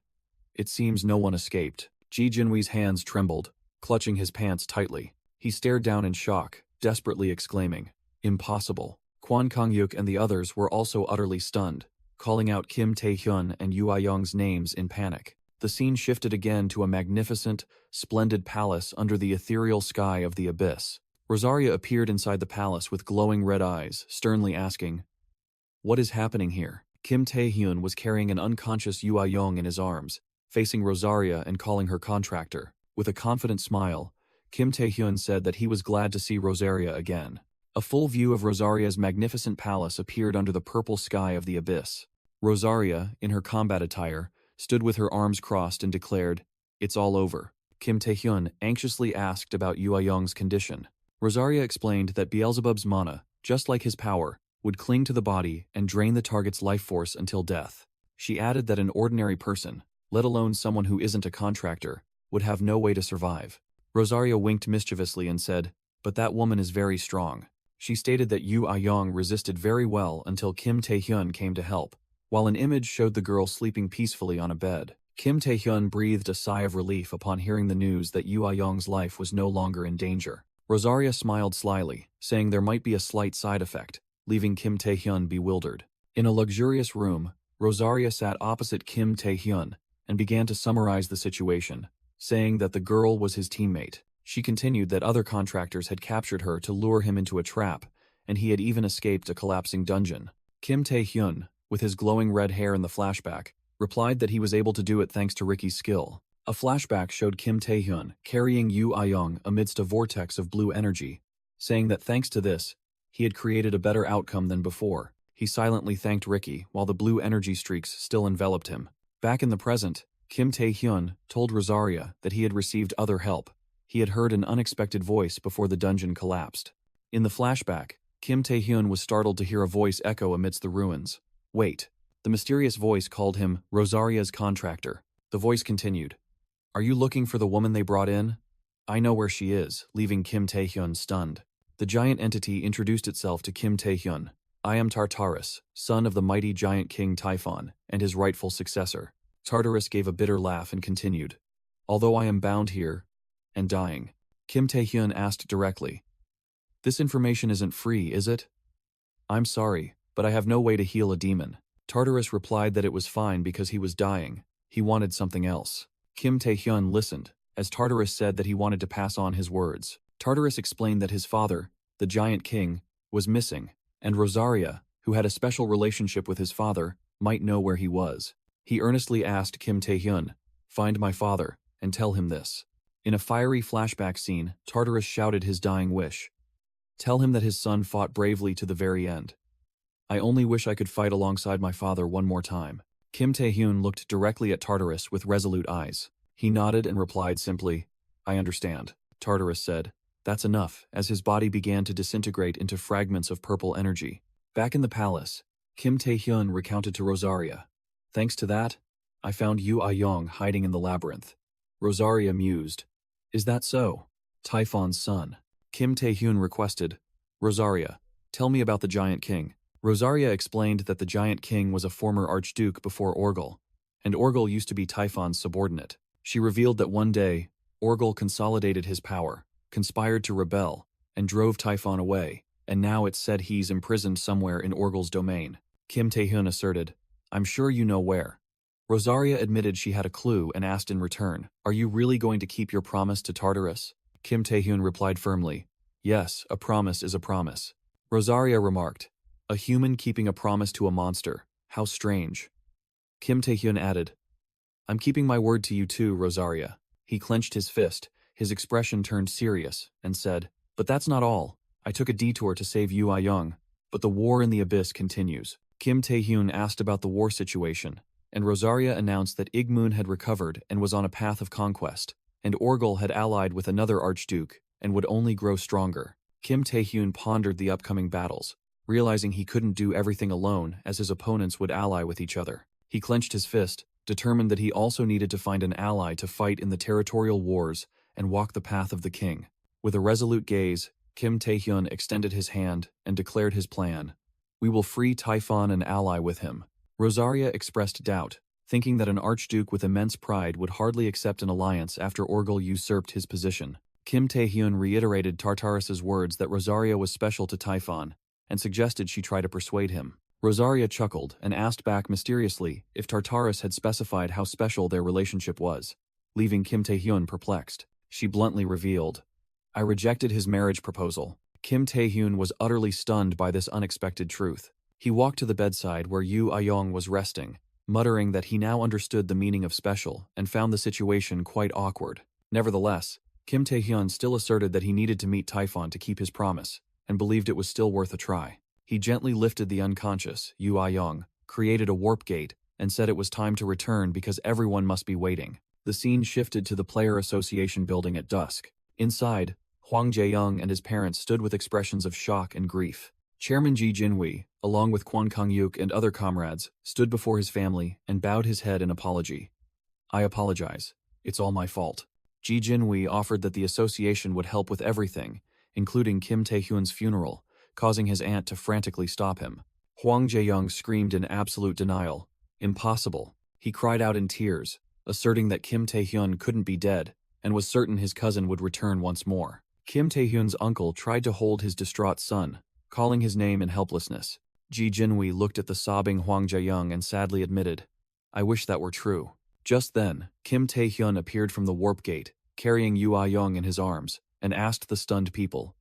"It seems no one escaped." Ji Jin-hui's hands trembled, clutching his pants tightly. He stared down in shock, desperately exclaiming, "Impossible." Kwon Kang-yuk and the others were also utterly stunned, calling out Kim Tae-hyun and Yu Ah-young's names in panic. The scene shifted again to a magnificent, splendid palace under the ethereal sky of the abyss. Rosaria appeared inside the palace with glowing red eyes, sternly asking, "What is happening here?" Kim Tae-hyun was carrying an unconscious Yu Ah-young in his arms, facing Rosaria and calling her contractor. With a confident smile, Kim Tae-hyun said that he was glad to see Rosaria again. A full view of Rosaria's magnificent palace appeared under the purple sky of the abyss. Rosaria, in her combat attire, stood with her arms crossed and declared, "It's all over." Kim Tae-hyun anxiously asked about Yu Ah-young's condition. Rosaria explained that Beelzebub's mana, just like his power, would cling to the body and drain the target's life force until death. She added that an ordinary person, let alone someone who isn't a contractor, would have no way to survive. Rosaria winked mischievously and said, "But that woman is very strong." She stated that Yu Ah-young resisted very well until Kim Tae-hyun came to help, while an image showed the girl sleeping peacefully on a bed. Kim Tae-hyun breathed a sigh of relief upon hearing the news that Yoo Ah-young's life was no longer in danger. Rosaria smiled slyly, saying there might be a slight side effect, leaving Kim Tae-hyun bewildered. In a luxurious room, Rosaria sat opposite Kim Tae-hyun and began to summarize the situation, saying that the girl was his teammate. She continued that other contractors had captured her to lure him into a trap, and he had even escaped a collapsing dungeon. Kim Tae-hyun, with his glowing red hair in the flashback, replied that he was able to do it thanks to Ricky's skill. A flashback showed Kim Tae-hyun carrying Yoo Ah-young amidst a vortex of blue energy, saying that thanks to this, he had created a better outcome than before. He silently thanked Ricky while the blue energy streaks still enveloped him. Back in the present, Kim Tae-hyun told Rosaria that he had received other help. He had heard an unexpected voice before the dungeon collapsed. In the flashback, Kim Tae-hyun was startled to hear a voice echo amidst the ruins. Wait. The mysterious voice called him Rosaria's contractor. The voice continued. Are you looking for the woman they brought in? I know where she is, leaving Kim Tae-hyun stunned. The giant entity introduced itself to Kim Tae-hyun. I am Tartarus, son of the mighty giant king Typhon, and his rightful successor. Tartarus gave a bitter laugh and continued. Although I am bound here and dying, Kim Tae-hyun asked directly. This information isn't free, is it? I'm sorry, but I have no way to heal a demon. Tartarus replied that it was fine because he was dying. He wanted something else. Kim Tae-hyun listened, as Tartarus said that he wanted to pass on his words. Tartarus explained that his father, the Giant King, was missing, and Rosaria, who had a special relationship with his father, might know where he was. He earnestly asked Kim Tae-hyun, find my father, and tell him this. In a fiery flashback scene, Tartarus shouted his dying wish. Tell him that his son fought bravely to the very end. I only wish I could fight alongside my father one more time. Kim Tae-hyun looked directly at Tartarus with resolute eyes. He nodded and replied simply, I understand. Tartarus said, that's enough, as his body began to disintegrate into fragments of purple energy. Back in the palace, Kim Tae-hyun recounted to Rosaria. Thanks to that, I found Yoo Ah-young hiding in the labyrinth. Rosaria mused. Is that so? Typhon's son. Kim Tae-hyun requested, Rosaria, tell me about the Giant King. Rosaria explained that the Giant King was a former archduke before Orgel, and Orgel used to be Typhon's subordinate. She revealed that one day, Orgel consolidated his power, conspired to rebel, and drove Typhon away, and now it's said he's imprisoned somewhere in Orgel's domain. Kim Tae-hyun asserted, I'm sure you know where. Rosaria admitted she had a clue and asked in return, are you really going to keep your promise to Tartarus? Kim Tae-hyun replied firmly, yes, a promise is a promise. Rosaria remarked, a human keeping a promise to a monster, how strange. Kim Tae-hyun added, I'm keeping my word to you too, Rosaria. He clenched his fist, his expression turned serious, and said, but that's not all. I took a detour to save Yoo Ah-young, but the war in the abyss continues. Kim Tae-hyun asked about the war situation, and Rosaria announced that Igmoon had recovered and was on a path of conquest, and Orgel had allied with another archduke and would only grow stronger. Kim Tae-hyun pondered the upcoming battles, realizing he couldn't do everything alone as his opponents would ally with each other. He clenched his fist, determined that he also needed to find an ally to fight in the territorial wars and walk the path of the king. With a resolute gaze, Kim Tae-hyun extended his hand and declared his plan. We will free Typhon and ally with him. Rosaria expressed doubt, thinking that an archduke with immense pride would hardly accept an alliance after Orgel usurped his position. Kim Tae-hyun reiterated Tartarus's words that Rosaria was special to Typhon, and suggested she try to persuade him. Rosaria chuckled and asked back mysteriously if Tartarus had specified how special their relationship was, leaving Kim Tae-hyun perplexed. She bluntly revealed, I rejected his marriage proposal. Kim Tae-hyun was utterly stunned by this unexpected truth. He walked to the bedside where Yoo Ah-young was resting, muttering that he now understood the meaning of special and found the situation quite awkward. Nevertheless, Kim Tae-hyun still asserted that he needed to meet Typhon to keep his promise, and believed it was still worth a try. He gently lifted the unconscious Yoo Ah-young, created a warp gate, and said it was time to return because everyone must be waiting. The scene shifted to the Player Association building at dusk. Inside, Hwang Jae-young and his parents stood with expressions of shock and grief. Chairman Ji Jinhui, along with Kwon Kang-yuk and other comrades, stood before his family and bowed his head in apology. I apologize. It's all my fault. Ji Jinhui offered that the association would help with everything, including Kim Tae-hyun's funeral, causing his aunt to frantically stop him. Hwang Jae-young screamed in absolute denial. Impossible. He cried out in tears, asserting that Kim Tae-hyun couldn't be dead and was certain his cousin would return once more. Kim Tae-hyun's uncle tried to hold his distraught son, calling his name in helplessness. Ji Jinhui looked at the sobbing Hwang Jae-young and sadly admitted, "I wish that were true." Just then, Kim Tae-hyun appeared from the warp gate, carrying Yoo Ah-young in his arms, and asked the stunned people,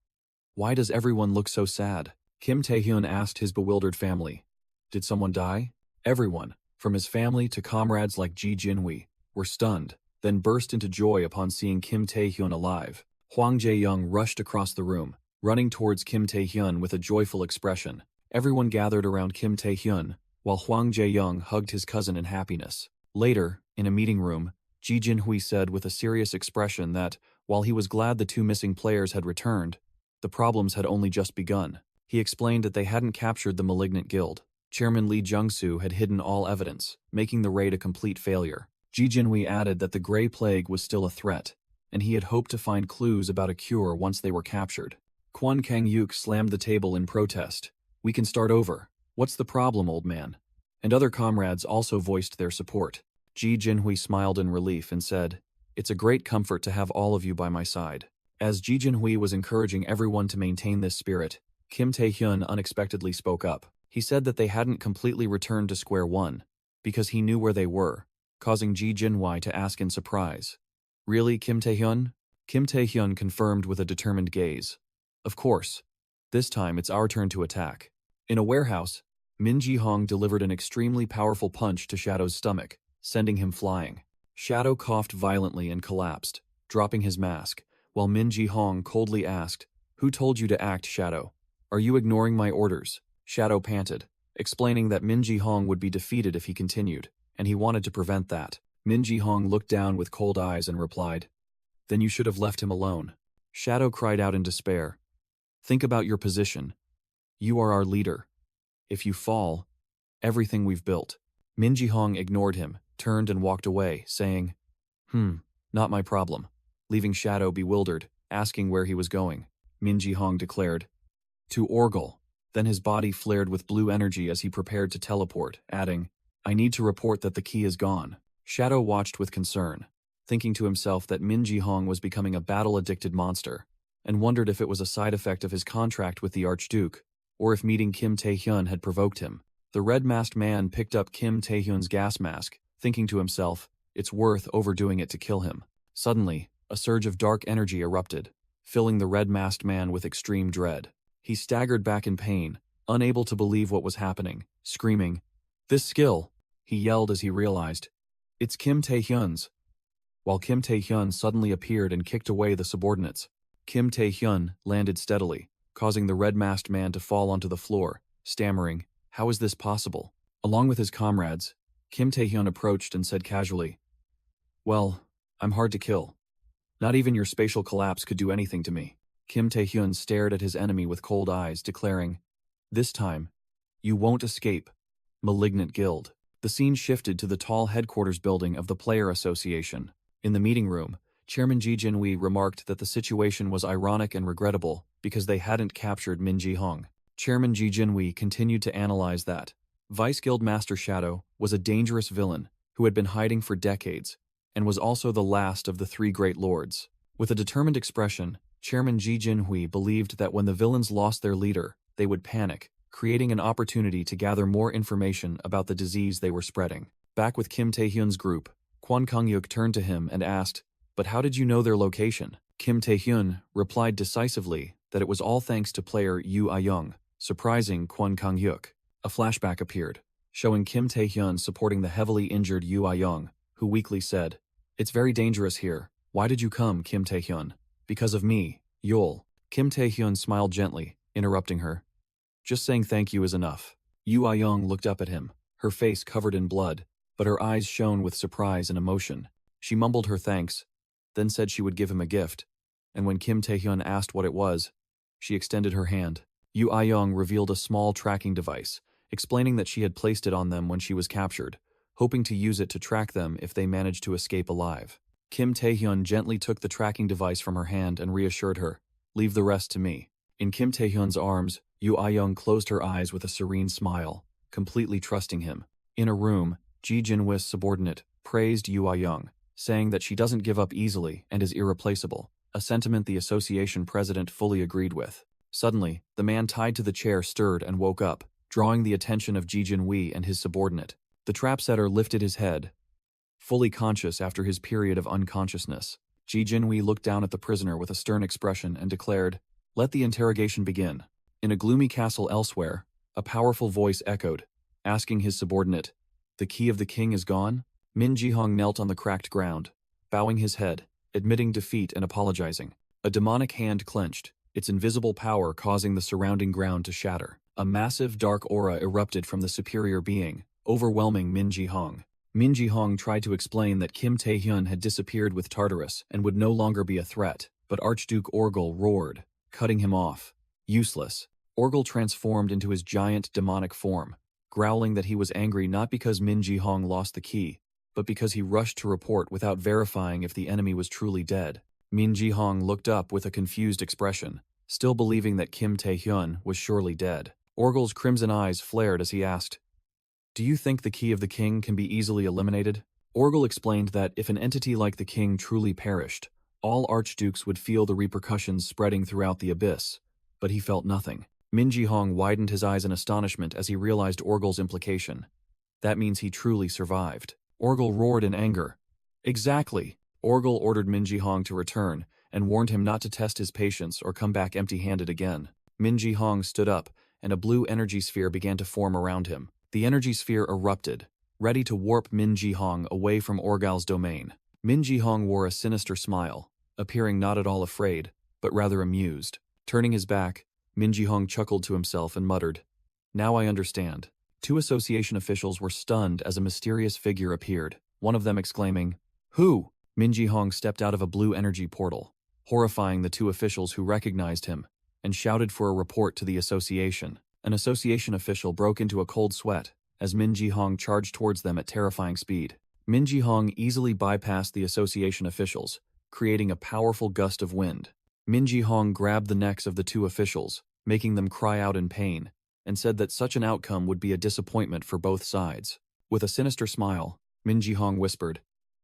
"Why does everyone look so sad?" Kim Tae-hyun asked his bewildered family, "Did someone die?" Everyone, from his family to comrades like Ji Jinhui, were stunned, then burst into joy upon seeing Kim Tae-hyun alive. Hwang Jae-young rushed across the room, running towards Kim Tae-hyun with a joyful expression. Everyone gathered around Kim Tae-hyun, while Hwang Jae-young hugged his cousin in happiness. Later, in a meeting room, Ji Jinhui said with a serious expression that, while he was glad the two missing players had returned, the problems had only just begun. He explained that they hadn't captured the malignant guild. Chairman Lee Jung-soo had hidden all evidence, making the raid a complete failure. Ji Jinhui added that the Grey Plague was still a threat, and he had hoped to find clues about a cure once they were captured. Kwon Kang-yuk slammed the table in protest. "We can start over. What's the problem, old man?" And other comrades also voiced their support. Ji Jinhui smiled in relief and said, "It's a great comfort to have all of you by my side." As Ji Jinhui was encouraging everyone to maintain this spirit, Kim Tae-hyun unexpectedly spoke up. He said that they hadn't completely returned to square one, because he knew where they were, causing Ji Jinhui to ask in surprise, "Really, Kim Tae-hyun?" Kim Tae-hyun confirmed with a determined gaze, "Of course. This time it's our turn to attack." In a warehouse, Min Ji-hong delivered an extremely powerful punch to Shadow's stomach, sending him flying. Shadow coughed violently and collapsed, dropping his mask, while Min Ji-hong coldly asked, "Who told you to act, Shadow? Are you ignoring my orders?" Shadow panted, explaining that Min Ji-hong would be defeated if he continued, and he wanted to prevent that. Min Ji-hong looked down with cold eyes and replied, "Then you should have left him alone." Shadow cried out in despair, "Think about your position. You are our leader. If you fall, everything we've built." Min Ji-hong ignored him, turned and walked away, saying, Not my problem," leaving Shadow bewildered, asking where he was going. Min Ji-hong declared, "To Orgel." Then his body flared with blue energy as he prepared to teleport, adding, "I need to report that the key is gone." Shadow watched with concern, thinking to himself that Min Ji-hong was becoming a battle-addicted monster, and wondered if it was a side effect of his contract with the Archduke, or if meeting Kim Tae-hyun had provoked him. The red-masked man picked up Kim Tae-hyun's gas mask, thinking to himself, "It's worth overdoing it to kill him." Suddenly, a surge of dark energy erupted, filling the red-masked man with extreme dread. He staggered back in pain, unable to believe what was happening, screaming, "This skill!" he yelled as he realized, "It's Kim Tae-hyun's." While Kim Tae-hyun suddenly appeared and kicked away the subordinates, Kim Tae-hyun landed steadily, causing the red-masked man to fall onto the floor, stammering, "How is this possible?" Along with his comrades, Kim Tae-hyun approached and said casually, "Well, I'm hard to kill. Not even your spatial collapse could do anything to me." Kim Tae-hyun stared at his enemy with cold eyes, declaring, "This time, you won't escape, malignant guild." The scene shifted to the tall headquarters building of the Player Association. In the meeting room, Chairman Ji Jinhui remarked that the situation was ironic and regrettable because they hadn't captured Min Ji-hong. Chairman Ji Jinhui continued to analyze that Vice Guild Master Shadow was a dangerous villain who had been hiding for decades and was also the last of the three great lords. With a determined expression, Chairman Ji Jinhui believed that when the villains lost their leader, they would panic, creating an opportunity to gather more information about the disease they were spreading. Back with Kim Tae-hyun's group, Kwon Kang-yuk turned to him and asked, "But how did you know their location?" Kim Tae-hyun replied decisively that it was all thanks to player Yoo Ah-young, surprising Kwon Kang-yuk. A flashback appeared, showing Kim Tae-hyun supporting the heavily injured Yoo Ah-young, who weakly said, "It's very dangerous here. Why did you come, Kim Tae-hyun?" "Because of me, Yul." Kim Tae-hyun smiled gently, interrupting her. "Just saying thank you is enough." Yoo Ah-young looked up at him, her face covered in blood, but her eyes shone with surprise and emotion. She mumbled her thanks, then said she would give him a gift, and when Kim Tae-hyun asked what it was, she extended her hand. Yoo Ah-young revealed a small tracking device, explaining that she had placed it on them when she was captured, hoping to use it to track them if they managed to escape alive. Kim Tae-hyun gently took the tracking device from her hand and reassured her, "Leave the rest to me." In Kim Tae-hyun's arms, Yoo Ah-young closed her eyes with a serene smile, completely trusting him. In a room, Ji Jinhui's subordinate, praised Yua Young, saying that she doesn't give up easily and is irreplaceable, a sentiment the association president fully agreed with. Suddenly, the man tied to the chair stirred and woke up, drawing the attention of Ji Jinhui and his subordinate. The trapsetter lifted his head, fully conscious after his period of unconsciousness. Ji Jinhui looked down at the prisoner with a stern expression and declared, "Let the interrogation begin." In a gloomy castle elsewhere, a powerful voice echoed, asking his subordinate, "The key of the king is gone?" Min Jihong knelt on the cracked ground, bowing his head, admitting defeat and apologizing. A demonic hand clenched, its invisible power causing the surrounding ground to shatter. A massive dark aura erupted from the superior being, overwhelming Min Jihong. Min Jihong tried to explain that Kim Tae-hyun had disappeared with Tartarus and would no longer be a threat, but Archduke Orgel roared, cutting him off. Useless. Orgel transformed into his giant demonic form, growling that he was angry not because Min Jihong lost the key, but because he rushed to report without verifying if the enemy was truly dead. Min Jihong looked up with a confused expression, still believing that Kim Tae-hyun was surely dead. Orgel's crimson eyes flared as he asked, "Do you think the key of the king can be easily eliminated?" Orgel explained that if an entity like the king truly perished, all archdukes would feel the repercussions spreading throughout the abyss, but he felt nothing. Min Jihong widened his eyes in astonishment as he realized Orgel's implication. That means he truly survived. Orgel roared in anger. "Exactly!" Orgel ordered Min Jihong to return and warned him not to test his patience or come back empty-handed again. Min Jihong stood up, and a blue energy sphere began to form around him. The energy sphere erupted, ready to warp Min Jihong away from Orgel's domain. Min Jihong wore a sinister smile, appearing not at all afraid, but rather amused. Turning his back, Min Jihong chuckled to himself and muttered, "Now I understand." Two association officials were stunned as a mysterious figure appeared, one of them exclaiming, "Who?" Min Jihong stepped out of a blue energy portal, horrifying the two officials who recognized him, and shouted for a report to the association. An association official broke into a cold sweat as Min Jihong charged towards them at terrifying speed. Min Jihong easily bypassed the association officials, creating a powerful gust of wind. Min Jihong grabbed the necks of the two officials, making them cry out in pain, and said that such an outcome would be a disappointment for both sides. With a sinister smile, Min Jihong whispered,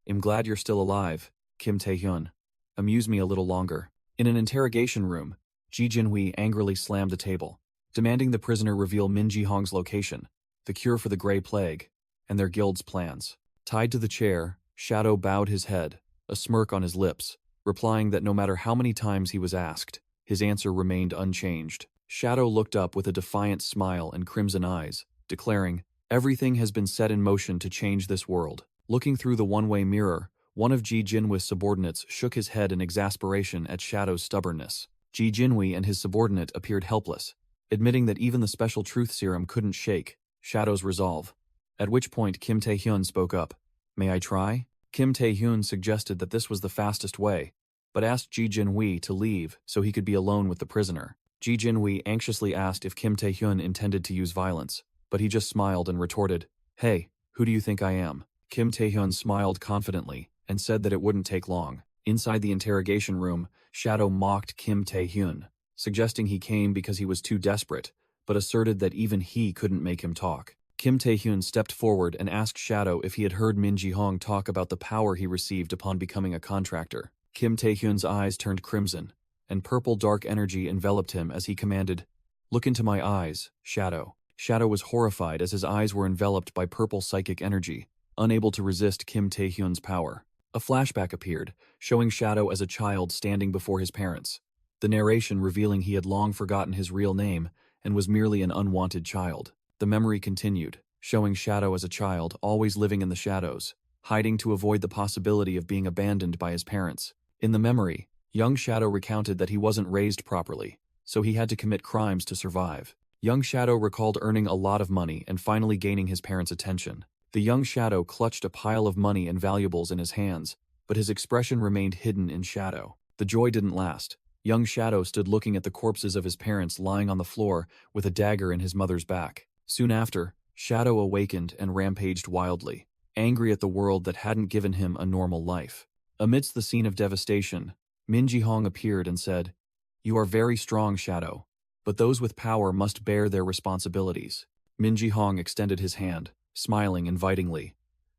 "I'm glad you're still alive, Kim Tae-hyun. Amuse me a little longer." In an interrogation room, Ji Jinhui angrily slammed the table, demanding the prisoner reveal Min Jihong's location, the cure for the Grey Plague, and their guild's plans. Tied to the chair, Shadow bowed his head, a smirk on his lips, replying that no matter how many times he was asked, his answer remained unchanged. Shadow looked up with a defiant smile and crimson eyes, declaring, "Everything has been set in motion to change this world." Looking through the one-way mirror, one of Ji Jinhui's subordinates shook his head in exasperation at Shadow's stubbornness. Ji Jinhui and his subordinate appeared helpless, admitting that even the special truth serum couldn't shake Shadow's resolve. At which point Kim Tae-hyun spoke up, "May I try?" Kim Tae-hyun suggested that this was the fastest way, but asked Ji Jinhui to leave so he could be alone with the prisoner. Ji Jinhui anxiously asked if Kim Tae-hyun intended to use violence, but he just smiled and retorted, "Hey, who do you think I am?" Kim Tae-hyun smiled confidently and said that it wouldn't take long. Inside the interrogation room, Shadow mocked Kim Tae-hyun, suggesting he came because he was too desperate, but asserted that even he couldn't make him talk. Kim Tae-hyun stepped forward and asked Shadow if he had heard Min Jihong talk about the power he received upon becoming a contractor. Kim Tae-hyun's eyes turned crimson, and purple dark energy enveloped him as he commanded, "Look into my eyes, Shadow." Shadow was horrified as his eyes were enveloped by purple psychic energy, unable to resist Kim Tae-hyun's power. A flashback appeared, showing Shadow as a child standing before his parents, the narration revealing he had long forgotten his real name and was merely an unwanted child. The memory continued, showing Shadow as a child always living in the shadows, hiding to avoid the possibility of being abandoned by his parents. In the memory, young Shadow recounted that he wasn't raised properly, so he had to commit crimes to survive. Young Shadow recalled earning a lot of money and finally gaining his parents' attention. The young Shadow clutched a pile of money and valuables in his hands, but his expression remained hidden in shadow. The joy didn't last. Young Shadow stood looking at the corpses of his parents lying on the floor with a dagger in his mother's back. Soon after, Shadow awakened and rampaged wildly, angry at the world that hadn't given him a normal life. Amidst the scene of devastation, Min Jihong appeared and said, "You are very strong, Shadow, but those with power must bear their responsibilities." Min Jihong extended his hand, smiling invitingly.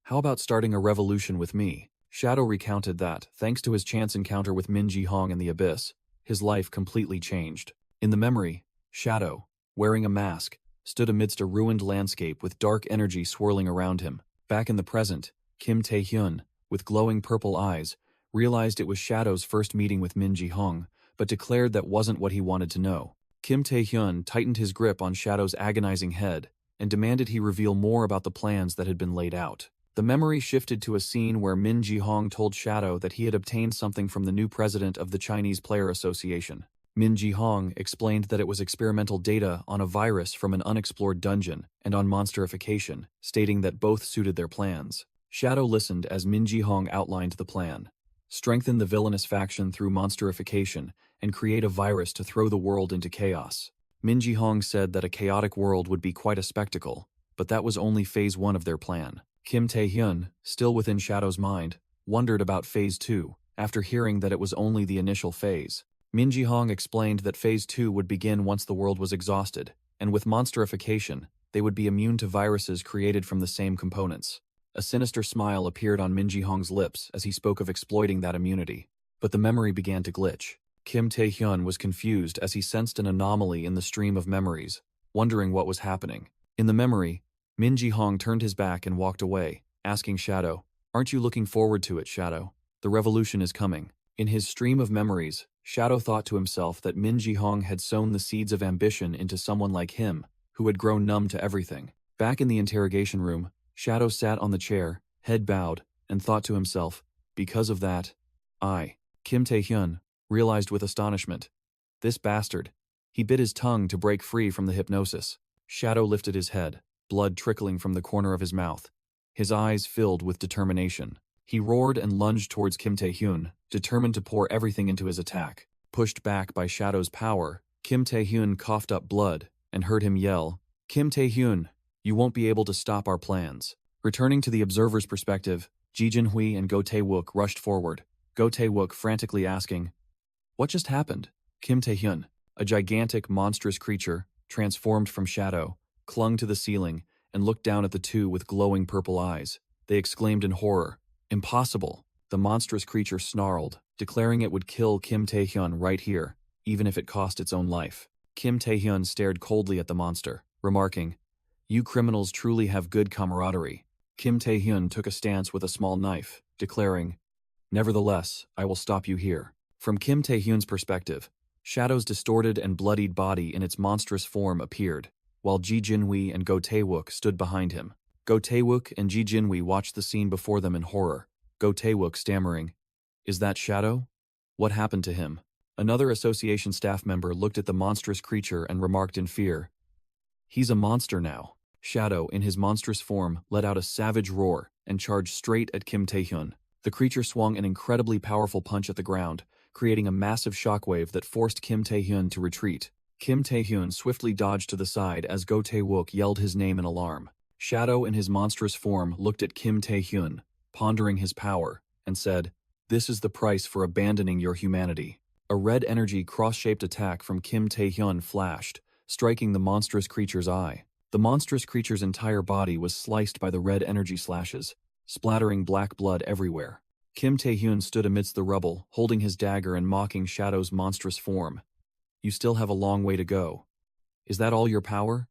How about starting a revolution with me? Shadow recounted that, thanks to his chance encounter with Min Ji-hong in the abyss, his life completely changed. In the memory, Shadow, wearing a mask, stood amidst a ruined landscape with dark energy swirling around him. Back in the present, Kim Tae-hyun, with glowing purple eyes, realized it was Shadow's first meeting with Min Ji-hong, but declared that wasn't what he wanted to know. Kim Tae-hyun tightened his grip on Shadow's agonizing head and demanded he reveal more about the plans that had been laid out. The memory shifted to a scene where Min Ji-hong told Shadow that he had obtained something from the new president of the Chinese Player Association. Min Ji-hong explained that it was experimental data on a virus from an unexplored dungeon and on monsterification, stating that both suited their plans. Shadow listened as Min Ji-hong outlined the plan. Strengthen the villainous faction through monsterification and create a virus to throw the world into chaos. Min Ji-hong said that a chaotic world would be quite a spectacle, but that was only phase 1 of their plan. Kim Tae-hyun, still within Shadow's mind, wondered about phase 2, after hearing that it was only the initial phase. Min Ji-hong explained that phase 2 would begin once the world was exhausted, and with monsterification, they would be immune to viruses created from the same components. A sinister smile appeared on Min Ji-hong's lips as he spoke of exploiting that immunity. But the memory began to glitch. Kim Tae-hyun was confused as he sensed an anomaly in the stream of memories, wondering what was happening. In the memory, Min Ji-hong turned his back and walked away, asking Shadow, "Aren't you looking forward to it, Shadow? The revolution is coming." In his stream of memories, Shadow thought to himself that Min Ji-hong had sown the seeds of ambition into someone like him, who had grown numb to everything. Back in the interrogation room, Shadow sat on the chair, head bowed, and thought to himself, because of that, Kim Tae-hyun, realized with astonishment. This bastard. He bit his tongue to break free from the hypnosis. Shadow lifted his head, blood trickling from the corner of his mouth. His eyes filled with determination. He roared and lunged towards Kim Tae-hyun, determined to pour everything into his attack. Pushed back by Shadow's power, Kim Tae-hyun coughed up blood and heard him yell, "Kim Tae-hyun, you won't be able to stop our plans." Returning to the observer's perspective, Ji Jin-hui and Go Tae-wook rushed forward, Go Tae-wook frantically asking, "What just happened?" Kim Tae-hyun, a gigantic, monstrous creature, transformed from Shadow, clung to the ceiling and looked down at the two with glowing purple eyes. They exclaimed in horror, "Impossible!" The monstrous creature snarled, declaring it would kill Kim Tae-hyun right here, even if it cost its own life. Kim Tae-hyun stared coldly at the monster, remarking, "You criminals truly have good camaraderie." Kim Tae-hyun took a stance with a small knife, declaring, "Nevertheless, I will stop you here." From Kim Tae-hyun's perspective, Shadow's distorted and bloodied body in its monstrous form appeared, while Ji Jin-hui and Go Tae-wook stood behind him. Go Tae-wook and Ji Jin-hui watched the scene before them in horror, Go Tae-wook stammering, "Is that Shadow? What happened to him?" Another association staff member looked at the monstrous creature and remarked in fear, "He's a monster now." Shadow, in his monstrous form, let out a savage roar and charged straight at Kim Tae-hyun. The creature swung an incredibly powerful punch at the ground, creating a massive shockwave that forced Kim Tae-hyun to retreat. Kim Tae-hyun swiftly dodged to the side as Go Tae-wook yelled his name in alarm. Shadow in his monstrous form looked at Kim Tae-hyun, pondering his power, and said, "This is the price for abandoning your humanity." A red energy cross-shaped attack from Kim Tae-hyun flashed, striking the monstrous creature's eye. The monstrous creature's entire body was sliced by the red energy slashes, splattering black blood everywhere. Kim Tae-hyun stood amidst the rubble, holding his dagger and mocking Shadow's monstrous form. "You still have a long way to go. Is that all your power?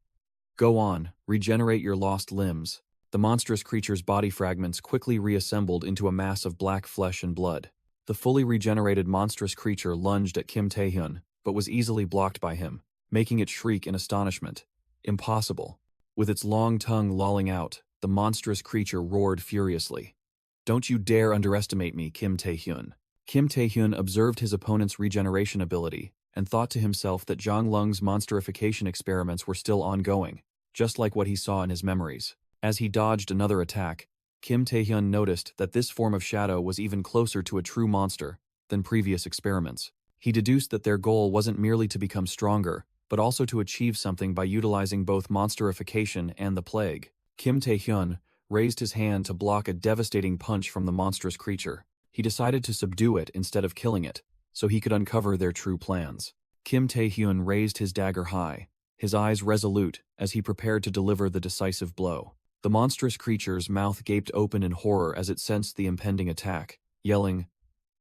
Go on, regenerate your lost limbs." The monstrous creature's body fragments quickly reassembled into a mass of black flesh and blood. The fully regenerated monstrous creature lunged at Kim Tae-hyun, but was easily blocked by him, making it shriek in astonishment. "Impossible." With its long tongue lolling out, the monstrous creature roared furiously. "Don't you dare underestimate me, Kim Tae-hyun." Kim Tae-hyun observed his opponent's regeneration ability and thought to himself that Zhang Lung's monsterification experiments were still ongoing, just like what he saw in his memories. As he dodged another attack, Kim Tae-hyun noticed that this form of Shadow was even closer to a true monster than previous experiments. He deduced that their goal wasn't merely to become stronger, but also to achieve something by utilizing both monsterification and the plague. Kim Tae-hyun raised his hand to block a devastating punch from the monstrous creature. He decided to subdue it instead of killing it, so he could uncover their true plans. Kim Tae-hyun raised his dagger high, his eyes resolute as he prepared to deliver the decisive blow. The monstrous creature's mouth gaped open in horror as it sensed the impending attack, yelling,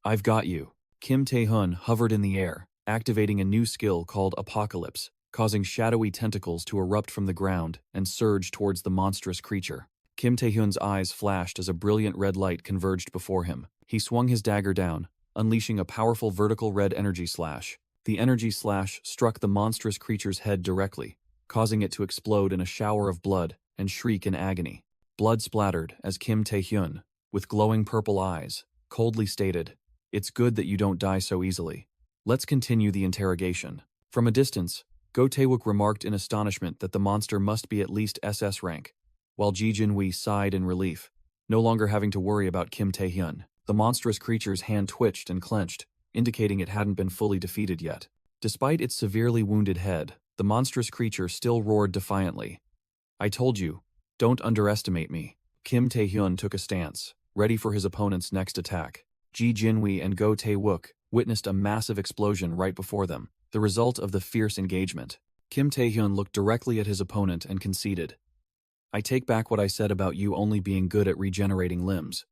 "I've got you." Kim Tae-hyun hovered in the air, activating a new skill called Apocalypse, causing shadowy tentacles to erupt from the ground and surge towards the monstrous creature. Kim Tae-hyun's eyes flashed as a brilliant red light converged before him. He swung his dagger down, unleashing a powerful vertical red energy slash. The energy slash struck the monstrous creature's head directly, causing it to explode in a shower of blood and shriek in agony. Blood splattered as Kim Tae-hyun, with glowing purple eyes, coldly stated, "It's good that you don't die so easily. Let's continue the interrogation." From a distance, Go Tae-wook remarked in astonishment that the monster must be at least SS rank, while Ji Jin-wi sighed in relief, no longer having to worry about Kim Tae-hyun. The monstrous creature's hand twitched and clenched, indicating it hadn't been fully defeated yet. Despite its severely wounded head, the monstrous creature still roared defiantly. "I told you, don't underestimate me." Kim Tae-hyun took a stance, ready for his opponent's next attack. Ji Jin-wi and Go Tae-wook witnessed a massive explosion right before them, the result of the fierce engagement. Kim Tae-hyun looked directly at his opponent and conceded, "I take back what I said about you only being good at regenerating limbs.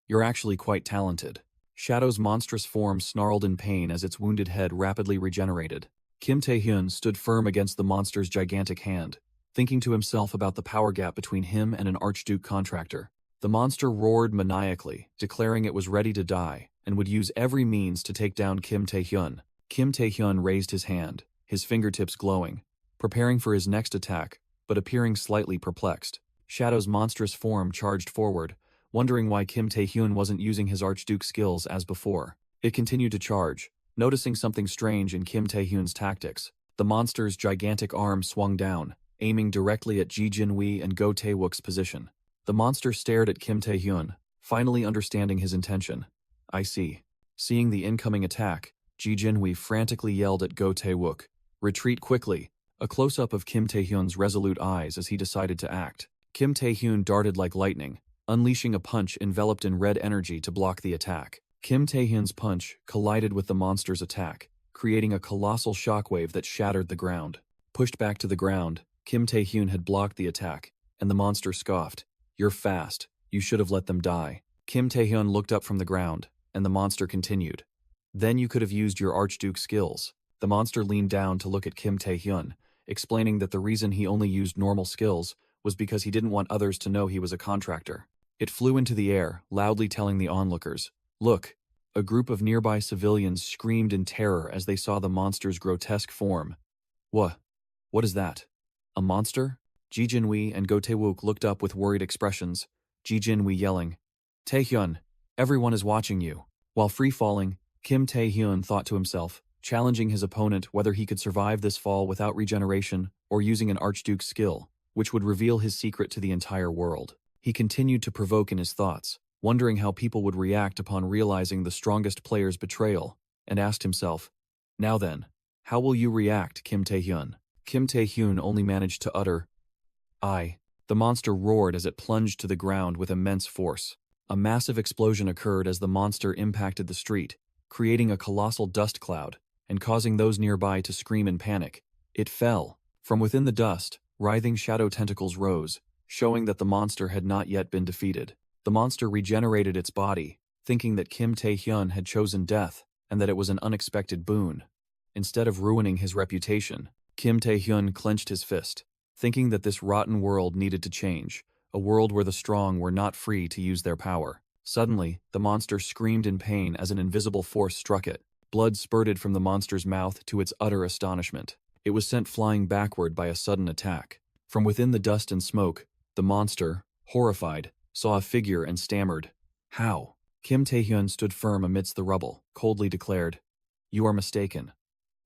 You're actually quite talented." Shadow's monstrous form snarled in pain as its wounded head rapidly regenerated. Kim Tae-hyun stood firm against the monster's gigantic hand, thinking to himself about the power gap between him and an Archduke contractor. The monster roared maniacally, declaring it was ready to die, and would use every means to take down Kim Tae-hyun. Kim Tae-hyun raised his hand, his fingertips glowing, preparing for his next attack, but appearing slightly perplexed. Shadow's monstrous form charged forward, wondering why Kim Tae-hyun wasn't using his Archduke skills as before. It continued to charge, noticing something strange in Kim Tae-hyun's tactics. The monster's gigantic arm swung down, aiming directly at Ji Jin-wi and Go Tae-wook's position. The monster stared at Kim Tae-hyun, finally understanding his intention. "I see." Seeing the incoming attack, Ji Jin-wi frantically yelled at Go Tae-wook, "Retreat quickly," a close-up of Kim Tae-hyun's resolute eyes as he decided to act. Kim Tae-hyun darted like lightning, unleashing a punch enveloped in red energy to block the attack. Kim Tae-hyun's punch collided with the monster's attack, creating a colossal shockwave that shattered the ground. Pushed back to the ground, Kim Tae-hyun had blocked the attack, and the monster scoffed, "You're fast. You should have let them die." Kim Tae-hyun looked up from the ground, and the monster continued, "Then you could have used your Archduke skills." The monster leaned down to look at Kim Tae-hyun, explaining that the reason he only used normal skills was because he didn't want others to know he was a contractor. It flew into the air, loudly telling the onlookers, "Look." A group of nearby civilians screamed in terror as they saw the monster's grotesque form. What is that? A monster?" Ji Jin-wi and Go Tae-wook looked up with worried expressions, Ji Jin-wi yelling, "Tae-hyun, everyone is watching you." While free-falling, Kim Tae-hyun thought to himself, challenging his opponent whether he could survive this fall without regeneration or using an Archduke skill, which would reveal his secret to the entire world. He continued to provoke in his thoughts, wondering how people would react upon realizing the strongest player's betrayal, and asked himself, "Now then, how will you react, Kim Tae-hyun?" Kim Tae-hyun only managed to utter, "I." The monster roared as it plunged to the ground with immense force. A massive explosion occurred as the monster impacted the street, creating a colossal dust cloud, and causing those nearby to scream in panic. It fell. From within the dust, writhing shadow tentacles rose, showing that the monster had not yet been defeated. The monster regenerated its body, thinking that Kim Tae-hyun had chosen death and that it was an unexpected boon. Instead of ruining his reputation, Kim Tae-hyun clenched his fist, thinking that this rotten world needed to change, a world where the strong were not free to use their power. Suddenly, the monster screamed in pain as an invisible force struck it. Blood spurted from the monster's mouth to its utter astonishment. It was sent flying backward by a sudden attack. From within the dust and smoke, the monster, horrified, saw a figure and stammered, "How?" Kim Tae-hyun stood firm amidst the rubble, coldly declared, "You are mistaken.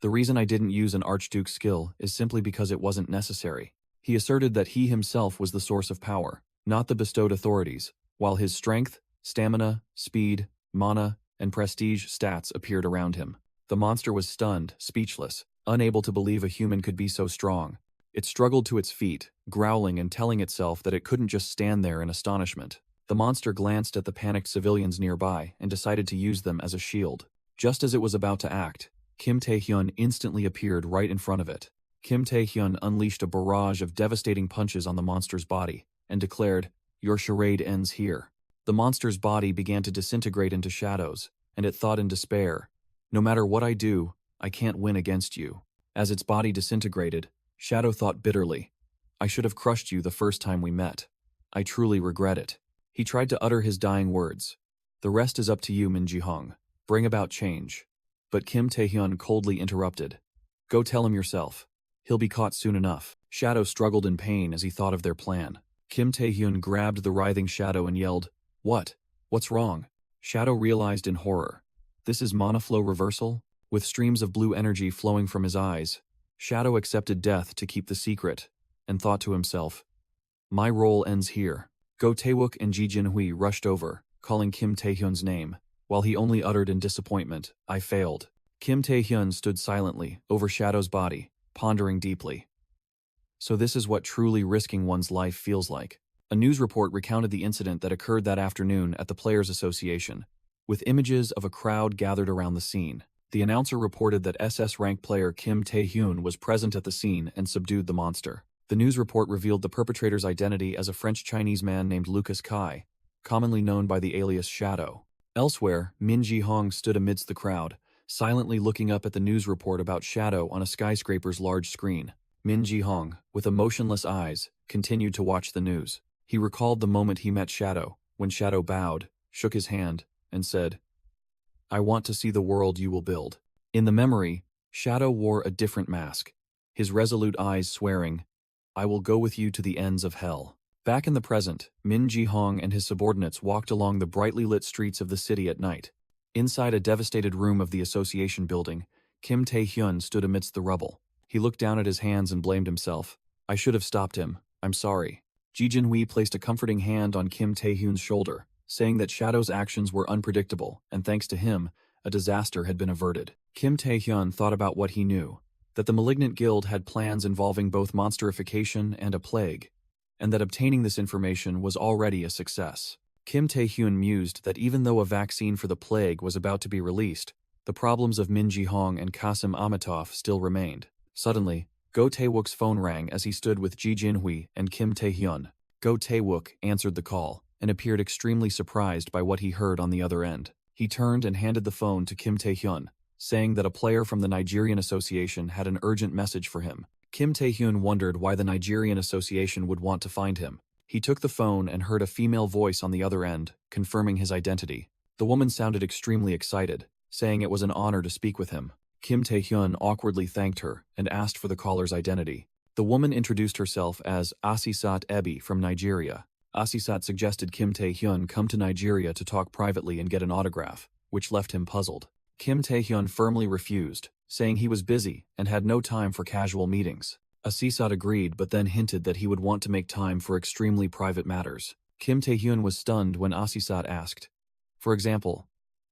The reason I didn't use an Archduke skill is simply because it wasn't necessary." He asserted that he himself was the source of power, not the bestowed authorities, while his strength, stamina, speed, mana, and prestige stats appeared around him. The monster was stunned, speechless, unable to believe a human could be so strong. It struggled to its feet, growling and telling itself that it couldn't just stand there in astonishment. The monster glanced at the panicked civilians nearby and decided to use them as a shield. Just as it was about to act, Kim Tae-hyun instantly appeared right in front of it. Kim Tae-hyun unleashed a barrage of devastating punches on the monster's body, and declared, "Your charade ends here." The monster's body began to disintegrate into shadows, and it thought in despair, "No matter what I do, I can't win against you." As its body disintegrated, Shadow thought bitterly, "I should have crushed you the first time we met. I truly regret it." He tried to utter his dying words. "The rest is up to you, Min Ji-hong. Bring about change." But Kim Tae-hyun coldly interrupted. "Go tell him yourself. He'll be caught soon enough." Shadow struggled in pain as he thought of their plan. Kim Tae-hyun grabbed the writhing Shadow and yelled, "What? What's wrong?" Shadow realized in horror. This is mana flow reversal? With streams of blue energy flowing from his eyes, Shadow accepted death to keep the secret, and thought to himself, "My role ends here." Go Tae-wook and Ji Jin-hui rushed over, calling Kim Tae-hyun's name, while he only uttered in disappointment, "I failed." Kim Tae-hyun stood silently over Shadow's body, pondering deeply. So this is what truly risking one's life feels like. A news report recounted the incident that occurred that afternoon at the Players Association, with images of a crowd gathered around the scene. The announcer reported that SS rank player Kim Tae-hyun was present at the scene and subdued the monster. The news report revealed the perpetrator's identity as a French-Chinese man named Lucas Kai, commonly known by the alias Shadow. Elsewhere, Min Ji-hong stood amidst the crowd, silently looking up at the news report about Shadow on a skyscraper's large screen. Min Ji-hong, with emotionless eyes, continued to watch the news. He recalled the moment he met Shadow, when Shadow bowed, shook his hand, and said, "I want to see the world you will build." In the memory, Shadow wore a different mask, his resolute eyes swearing, "I will go with you to the ends of hell." Back in the present, Min Ji-hong and his subordinates walked along the brightly lit streets of the city at night. Inside a devastated room of the association building, Kim Tae-hyun stood amidst the rubble. He looked down at his hands and blamed himself. "I should have stopped him. I'm sorry." Ji Jin-hui placed a comforting hand on Kim Tae-hyun's shoulder, saying that Shadow's actions were unpredictable, and thanks to him, a disaster had been averted. Kim Tae-hyun thought about what he knew, that the Malignant Guild had plans involving both monsterification and a plague, and that obtaining this information was already a success. Kim Tae-hyun mused that even though a vaccine for the plague was about to be released, the problems of Min Ji-hong and Qasim Amitov still remained. Suddenly, Go Tae-wook's phone rang as he stood with Ji Jin-hui and Kim Tae-hyun. Go Tae-wook answered the call, and appeared extremely surprised by what he heard on the other end. He turned and handed the phone to Kim Tae-hyun, saying that a player from the Nigerian Association had an urgent message for him. Kim Tae-hyun wondered why the Nigerian Association would want to find him. He took the phone and heard a female voice on the other end, confirming his identity. The woman sounded extremely excited, saying it was an honor to speak with him. Kim Tae-hyun awkwardly thanked her and asked for the caller's identity. The woman introduced herself as Asisat Ebi from Nigeria. Asisat suggested Kim Tae-hyun come to Nigeria to talk privately and get an autograph, which left him puzzled. Kim Tae-hyun firmly refused, saying he was busy and had no time for casual meetings. Asisat agreed but then hinted that he would want to make time for extremely private matters. Kim Tae-hyun was stunned when Asisat asked, "For example,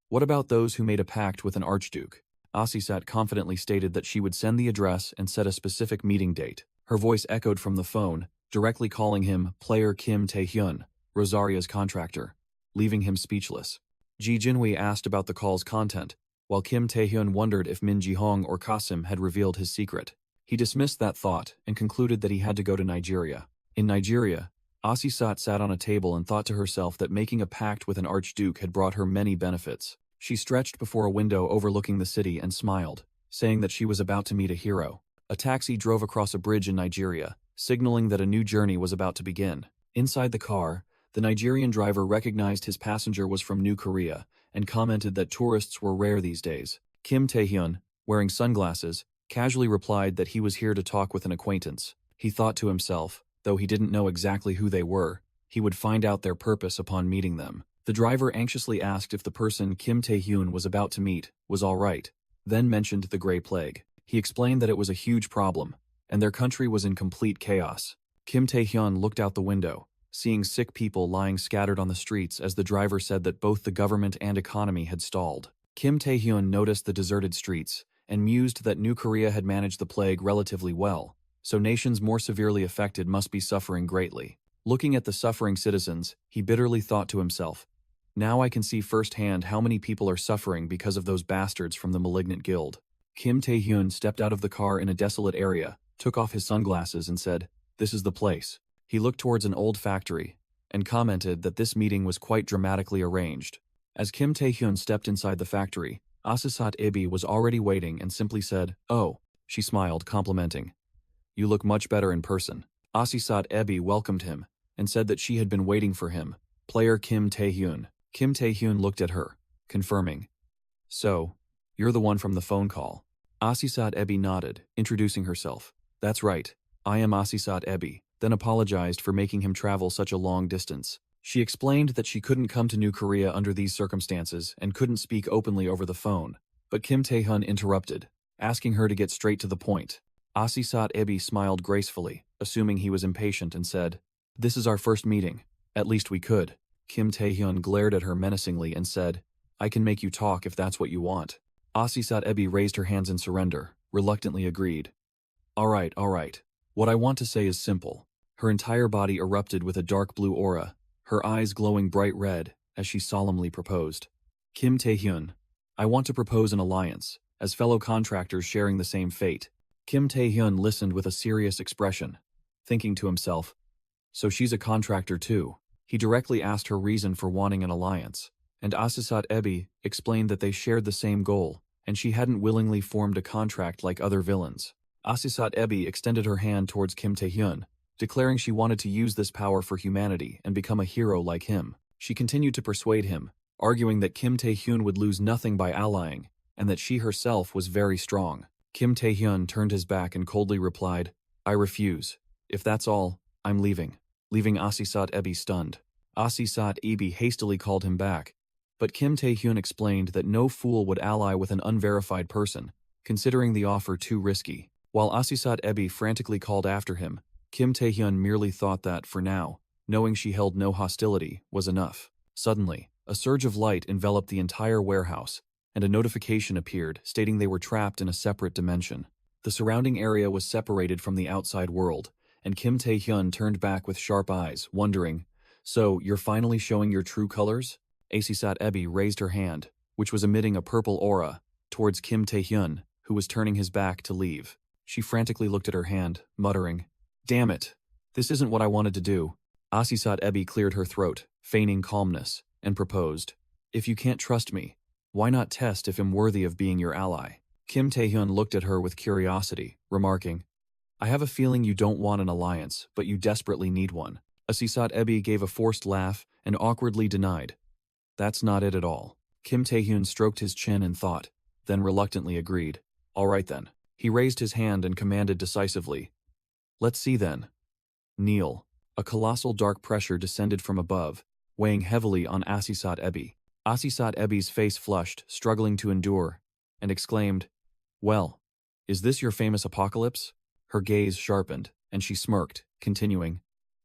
what about those who made a pact with an archduke?" Asisat confidently stated that she would send the address and set a specific meeting date. Her voice echoed from the phone, directly calling him player Kim Tae-hyun, Rosaria's contractor, leaving him speechless. Ji Jinhui asked about the call's content, while Kim Tae-hyun wondered if Min Ji-hong or Qasim had revealed his secret. He dismissed that thought and concluded that he had to go to Nigeria. In Nigeria, Asisat sat on a table and thought to herself that making a pact with an archduke had brought her many benefits. She stretched before a window overlooking the city and smiled, saying that she was about to meet a hero. A taxi drove across a bridge in Nigeria, signaling that a new journey was about to begin. Inside the car, the Nigerian driver recognized his passenger was from New Korea and commented that tourists were rare these days. Kim Tae-hyun, wearing sunglasses, casually replied that he was here to talk with an acquaintance. He thought to himself, though he didn't know exactly who they were, he would find out their purpose upon meeting them. The driver anxiously asked if the person Kim Tae-hyun was about to meet was all right, then mentioned the Grey Plague. He explained that it was a huge problem, and their country was in complete chaos. Kim Tae-hyun looked out the window, seeing sick people lying scattered on the streets as the driver said that both the government and economy had stalled. Kim Tae-hyun noticed the deserted streets and mused that New Korea had managed the plague relatively well, so nations more severely affected must be suffering greatly. Looking at the suffering citizens, he bitterly thought to himself, "Now I can see firsthand how many people are suffering because of those bastards from the Malignant Guild." Kim Tae-hyun stepped out of the car in a desolate area, took off his sunglasses and said, "This is the place." He looked towards an old factory and commented that this meeting was quite dramatically arranged. As Kim Tae-hyun stepped inside the factory, Asisat Ibi was already waiting and simply said, "Oh," she smiled, complimenting. "You look much better in person." Asisat Ibi welcomed him and said that she had been waiting for him. Player Kim Tae-hyun. Kim Tae-hyun looked at her, confirming. "So, you're the one from the phone call." Asisat Ibi nodded, introducing herself. "That's right, I am Asisat Ibi," then apologized for making him travel such a long distance. She explained that she couldn't come to New Korea under these circumstances and couldn't speak openly over the phone, but Kim Tae-hyun interrupted, asking her to get straight to the point. Asisat Ibi smiled gracefully, assuming he was impatient, and said, "This is our first meeting. At least we could." Kim Tae-hyun glared at her menacingly and said, "I can make you talk if that's what you want." Asisat Ibi raised her hands in surrender, reluctantly agreed. All right. What I want to say is simple." Her entire body erupted with a dark blue aura, her eyes glowing bright red, as she solemnly proposed. "Kim Tae-hyun, I want to propose an alliance, as fellow contractors sharing the same fate." Kim Tae-hyun listened with a serious expression, thinking to himself, so she's a contractor too. He directly asked her reason for wanting an alliance, and Asisat Ibi explained that they shared the same goal, and she hadn't willingly formed a contract like other villains. Asisat Ibi extended her hand towards Kim Tae-hyun, declaring she wanted to use this power for humanity and become a hero like him. She continued to persuade him, arguing that Kim Tae-hyun would lose nothing by allying, and that she herself was very strong. Kim Tae-hyun turned his back and coldly replied, "I refuse. If that's all, I'm leaving." Leaving Asisat Ibi stunned. Asisat Ibi hastily called him back, but Kim Tae-hyun explained that no fool would ally with an unverified person, considering the offer too risky. While Asisat Ibi frantically called after him, Kim Tae-hyun merely thought that, for now, knowing she held no hostility was enough. Suddenly, a surge of light enveloped the entire warehouse, and a notification appeared stating they were trapped in a separate dimension. The surrounding area was separated from the outside world, and Kim Tae-hyun turned back with sharp eyes, wondering, "So, you're finally showing your true colors?" Asisat Ibi raised her hand, which was emitting a purple aura, towards Kim Tae-hyun, who was turning his back to leave. She frantically looked at her hand, muttering, "Damn it! This isn't what I wanted to do." Asisat Ibi cleared her throat, feigning calmness, and proposed, "If you can't trust me, why not test if I'm worthy of being your ally?" Kim Tae-hyun looked at her with curiosity, remarking, "I have a feeling you don't want an alliance, but you desperately need one." Asisat Ibi gave a forced laugh and awkwardly denied, "That's not it at all." Kim Tae-hyun stroked his chin in thought, then reluctantly agreed. "All right then." He raised his hand and commanded decisively, "Let's see then. Kneel." A colossal dark pressure descended from above, weighing heavily on Asisat Ibi. Asisat Ibi's face flushed, struggling to endure, and exclaimed, "Well, is this your famous apocalypse?" Her gaze sharpened, and she smirked, continuing,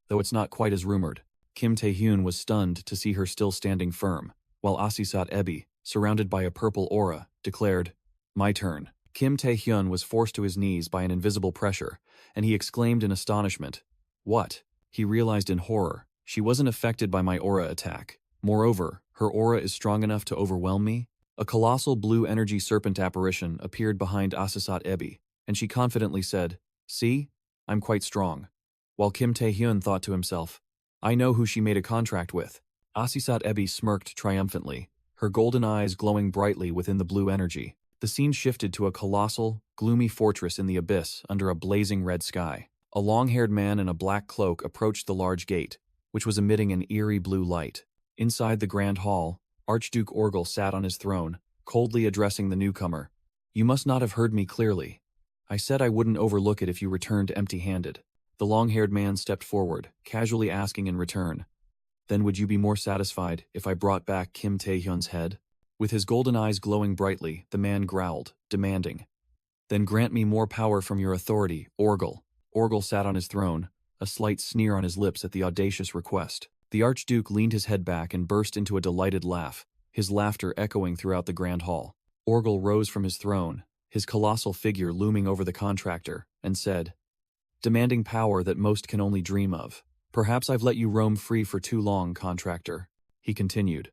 "Though it's not quite as rumored." Kim Tae-hyun was stunned to see her still standing firm, while Asisat Ibi, surrounded by a purple aura, declared, "My turn." Kim Tae-hyun was forced to his knees by an invisible pressure, and he exclaimed in astonishment, "What?" He realized in horror, "She wasn't affected by my aura attack. Moreover, her aura is strong enough to overwhelm me?" A colossal blue energy serpent apparition appeared behind Asisat Ibi, and she confidently said, "See? I'm quite strong." While Kim Tae-hyun thought to himself, "I know who she made a contract with." Asisat Ibi smirked triumphantly, her golden eyes glowing brightly within the blue energy. The scene shifted to a colossal, gloomy fortress in the abyss under a blazing red sky. A long-haired man in a black cloak approached the large gate, which was emitting an eerie blue light. Inside the grand hall, Archduke Orgel sat on his throne, coldly addressing the newcomer. "You must not have heard me clearly. I said I wouldn't overlook it if you returned empty-handed." The long-haired man stepped forward, casually asking in return, "Then would you be more satisfied if I brought back Kim Tae-hyun's head?" With his golden eyes glowing brightly, the man growled, demanding, "Then grant me more power from your authority, Orgel." Orgel sat on his throne, a slight sneer on his lips at the audacious request. The Archduke leaned his head back and burst into a delighted laugh, his laughter echoing throughout the grand hall. Orgel rose from his throne, his colossal figure looming over the contractor, and said, "Demanding power that most can only dream of. Perhaps I've let you roam free for too long, contractor." He continued,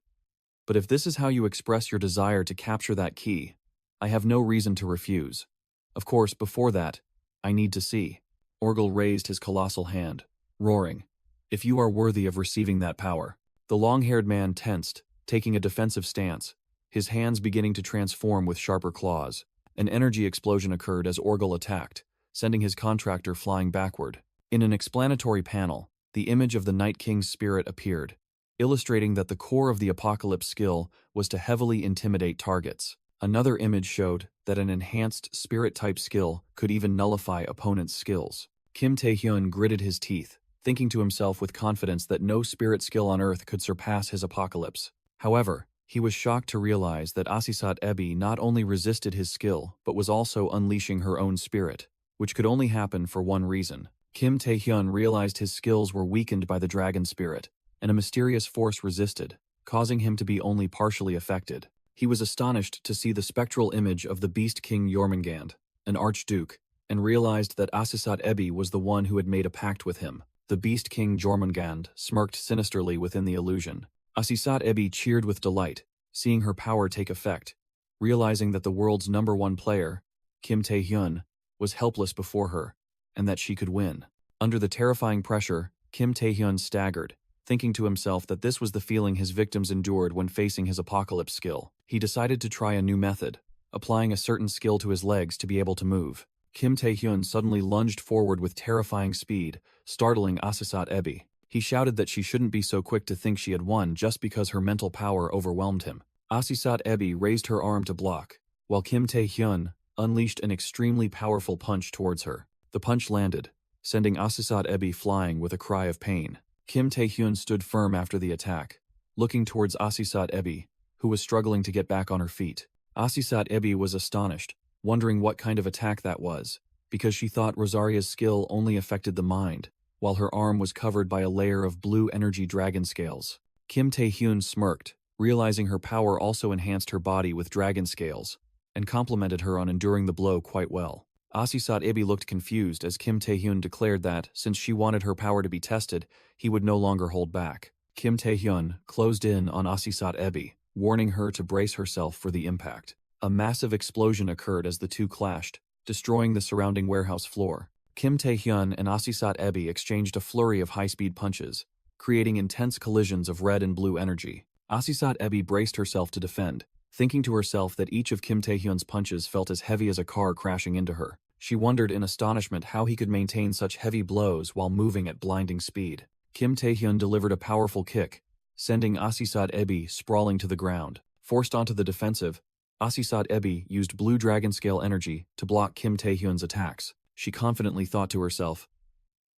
"But if this is how you express your desire to capture that key, I have no reason to refuse. Of course, before that, I need to see." Orgel raised his colossal hand, roaring, "If you are worthy of receiving that power." The long-haired man tensed, taking a defensive stance, his hands beginning to transform with sharper claws. An energy explosion occurred as Orgel attacked, sending his contractor flying backward. In an explanatory panel, the image of the Night King's spirit appeared, illustrating that the core of the Apocalypse skill was to heavily intimidate targets. Another image showed that an enhanced spirit-type skill could even nullify opponents' skills. Kim Tae-hyun gritted his teeth, thinking to himself with confidence that no spirit skill on Earth could surpass his Apocalypse. However, he was shocked to realize that Asisat Ebi not only resisted his skill but was also unleashing her own spirit, which could only happen for one reason. Kim Tae-hyun realized his skills were weakened by the dragon spirit, and a mysterious force resisted, causing him to be only partially affected. He was astonished to see the spectral image of the Beast King Jormungand, an archduke, and realized that Asisat Ebi was the one who had made a pact with him. The Beast King Jormungand smirked sinisterly within the illusion. Asisat Ebi cheered with delight, seeing her power take effect, realizing that the world's #1 player, Kim Tae-hyun, was helpless before her, and that she could win. Under the terrifying pressure, Kim Tae-hyun staggered, thinking to himself that this was the feeling his victims endured when facing his Apocalypse skill. He decided to try a new method, applying a certain skill to his legs to be able to move. Kim Tae-hyun suddenly lunged forward with terrifying speed, startling Asisat Ebi. He shouted that she shouldn't be so quick to think she had won just because her mental power overwhelmed him. Asisat Ebi raised her arm to block, while Kim Tae-hyun unleashed an extremely powerful punch towards her. The punch landed, sending Asisat Ebi flying with a cry of pain. Kim Tae-hyun stood firm after the attack, looking towards Asisat Ebi, who was struggling to get back on her feet. Asisat Ebi was astonished, wondering what kind of attack that was, because she thought Rosaria's skill only affected the mind, while her arm was covered by a layer of blue energy dragon scales. Kim Tae-hyun smirked, realizing her power also enhanced her body with dragon scales, and complimented her on enduring the blow quite well. Asisat Ebi looked confused as Kim Tae-hyun declared that, since she wanted her power to be tested, he would no longer hold back. Kim Tae-hyun closed in on Asisat Ebi, warning her to brace herself for the impact. A massive explosion occurred as the two clashed, destroying the surrounding warehouse floor. Kim Tae-hyun and Asisat Ebi exchanged a flurry of high-speed punches, creating intense collisions of red and blue energy. Asisat Ebi braced herself to defend, thinking to herself that each of Kim Tae-hyun's punches felt as heavy as a car crashing into her. She wondered in astonishment how he could maintain such heavy blows while moving at blinding speed. Kim Tae-hyun delivered a powerful kick, sending Asisat Ebi sprawling to the ground. Forced onto the defensive, Asisat Ebi used blue dragon scale energy to block Kim Tae-hyun's attacks. She confidently thought to herself,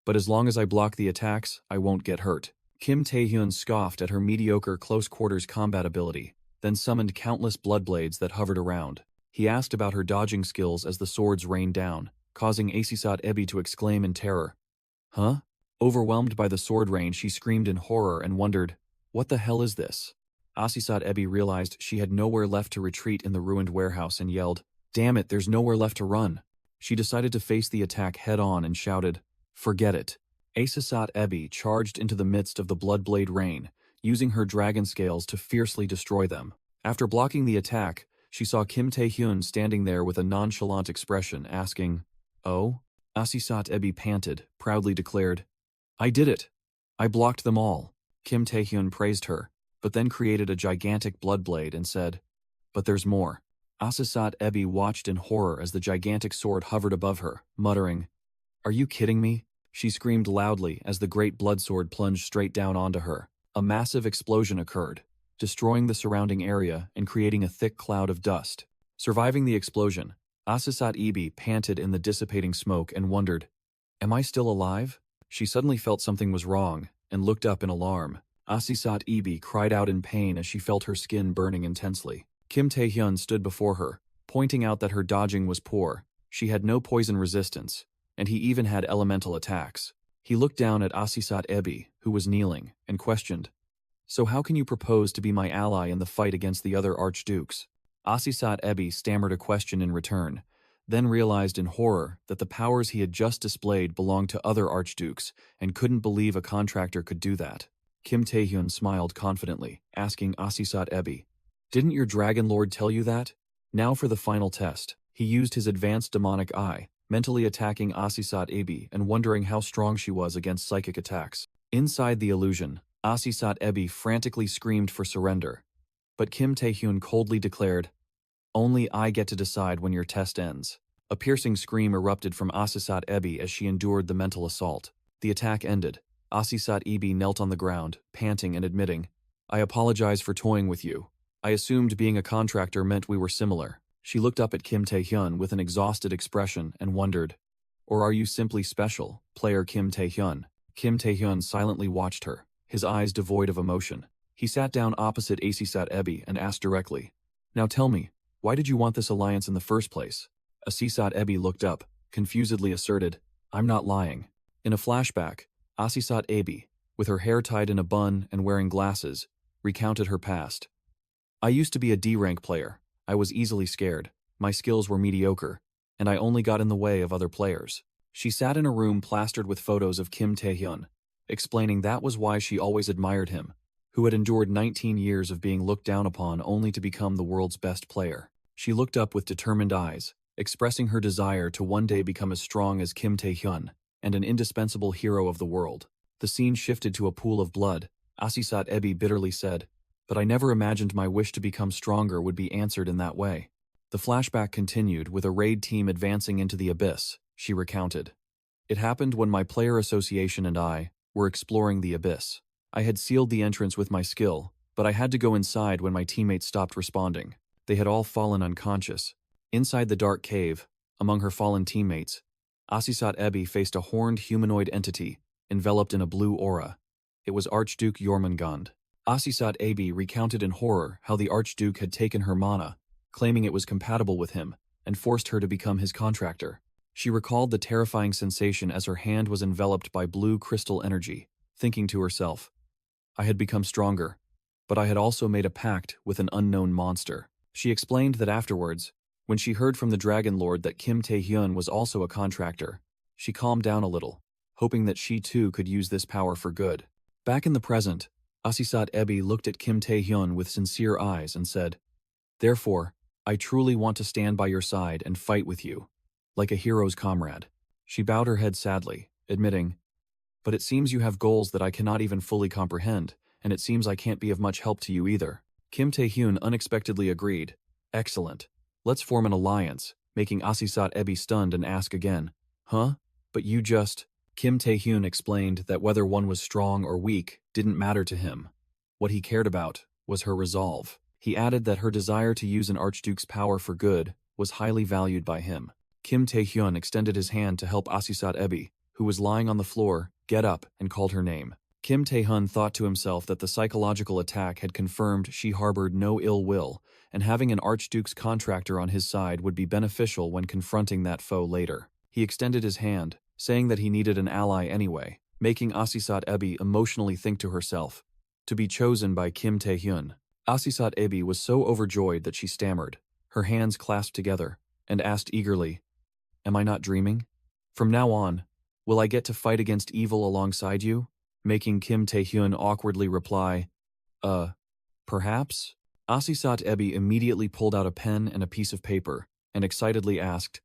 "But as long as I block the attacks, I won't get hurt." Kim Tae-hyun scoffed at her mediocre close-quarters combat ability, then summoned countless blood blades that hovered around. He asked about her dodging skills as the swords rained down, causing Asisat Ebi to exclaim in terror. "Huh?" Overwhelmed by the sword rain, she screamed in horror and wondered, "What the hell is this?" Asisat Ebi realized she had nowhere left to retreat in the ruined warehouse and yelled, "Damn it, there's nowhere left to run." She decided to face the attack head-on and shouted, "Forget it." Asisat Ebi charged into the midst of the bloodblade rain, using her dragon scales to fiercely destroy them. After blocking the attack, she saw Kim Tae-hyun standing there with a nonchalant expression, asking, "Oh?" Asisat Ebi panted, proudly declared, "I did it. I blocked them all." Kim Tae-hyun praised her, but then created a gigantic bloodblade and said, "But there's more." Asisat Ebi watched in horror as the gigantic sword hovered above her, muttering, "Are you kidding me?" She screamed loudly as the great blood sword plunged straight down onto her. A massive explosion occurred, destroying the surrounding area and creating a thick cloud of dust. Surviving the explosion, Asisat Ebi panted in the dissipating smoke and wondered, "Am I still alive?" She suddenly felt something was wrong and looked up in alarm. Asisat Ebi cried out in pain as she felt her skin burning intensely. Kim Tae-hyun stood before her, pointing out that her dodging was poor. She had no poison resistance, and he even had elemental attacks. He looked down at Asisat Ebi, who was kneeling, and questioned, "So how can you propose to be my ally in the fight against the other archdukes?" Asisat Ebi stammered a question in return, then realized in horror that the powers he had just displayed belonged to other archdukes and couldn't believe a contractor could do that. Kim Tae-hyun smiled confidently, asking Asisat Ebi, "Didn't your Dragon Lord tell you that?" Now for the final test. He used his advanced demonic eye, mentally attacking Asisat Ebi and wondering how strong she was against psychic attacks. Inside the illusion, Asisat Ebi frantically screamed for surrender, but Kim Tae-hyun coldly declared, "Only I get to decide when your test ends." A piercing scream erupted from Asisat Ebi as she endured the mental assault. The attack ended. Asisat Ebi knelt on the ground, panting and admitting, "I apologize for toying with you. I assumed being a contractor meant we were similar." She looked up at Kim Tae-hyun with an exhausted expression and wondered, "Or are you simply special, player Kim Tae-hyun?" Kim Tae-hyun silently watched her, his eyes devoid of emotion. He sat down opposite Asisat Ebi and asked directly, "Now tell me, why did you want this alliance in the first place?" Asisat Ebi looked up, confusedly asserted, "I'm not lying." In a flashback, Asisat Ebi, with her hair tied in a bun and wearing glasses, recounted her past. "I used to be a D-rank player. I was easily scared, my skills were mediocre, and I only got in the way of other players." She sat in a room plastered with photos of Kim Tae-hyun, explaining that was why she always admired him, who had endured 19 years of being looked down upon only to become the world's best player. She looked up with determined eyes, expressing her desire to one day become as strong as Kim Tae-hyun and an indispensable hero of the world. The scene shifted to a pool of blood. Asisat Ebi bitterly said, "But I never imagined my wish to become stronger would be answered in that way." The flashback continued with a raid team advancing into the abyss. She recounted, "It happened when my player association and I were exploring the abyss. I had sealed the entrance with my skill, but I had to go inside when my teammates stopped responding. They had all fallen unconscious. Inside the dark cave, among her fallen teammates, Asisat Ebi faced a horned humanoid entity enveloped in a blue aura. It was Archduke Jormungand. Asisat Ebi recounted in horror how the Archduke had taken her mana, claiming it was compatible with him, and forced her to become his contractor. She recalled the terrifying sensation as her hand was enveloped by blue crystal energy, thinking to herself, "I had become stronger, but I had also made a pact with an unknown monster." She explained that afterwards, when she heard from the Dragon Lord that Kim Tae-hyun was also a contractor, she calmed down a little, hoping that she too could use this power for good. Back in the present, Asisat Ebi looked at Kim Tae-hyun with sincere eyes and said, "Therefore, I truly want to stand by your side and fight with you, like a hero's comrade." She bowed her head sadly, admitting, "But it seems you have goals that I cannot even fully comprehend, and it seems I can't be of much help to you either." Kim Tae-hyun unexpectedly agreed, "Excellent. Let's form an alliance," making Asisat Ebi stunned and ask again, "Huh? But you just—" Kim Tae-hyun explained that whether one was strong or weak didn't matter to him. What he cared about was her resolve. He added that her desire to use an Archduke's power for good was highly valued by him. Kim Tae-hyun extended his hand to help Asisat Ebi, who was lying on the floor, get up and called her name. Kim Tae-hyun thought to himself that the psychological attack had confirmed she harbored no ill will, and having an Archduke's contractor on his side would be beneficial when confronting that foe later. He extended his hand, saying that he needed an ally anyway, making Asisat Ebi emotionally think to herself, to be chosen by Kim Tae-hyun. Asisat Ebi was so overjoyed that she stammered, her hands clasped together, and asked eagerly, "Am I not dreaming? From now on, will I get to fight against evil alongside you?" Making Kim Tae-hyun awkwardly reply, Perhaps?" Asisat Ebi immediately pulled out a pen and a piece of paper, and excitedly asked,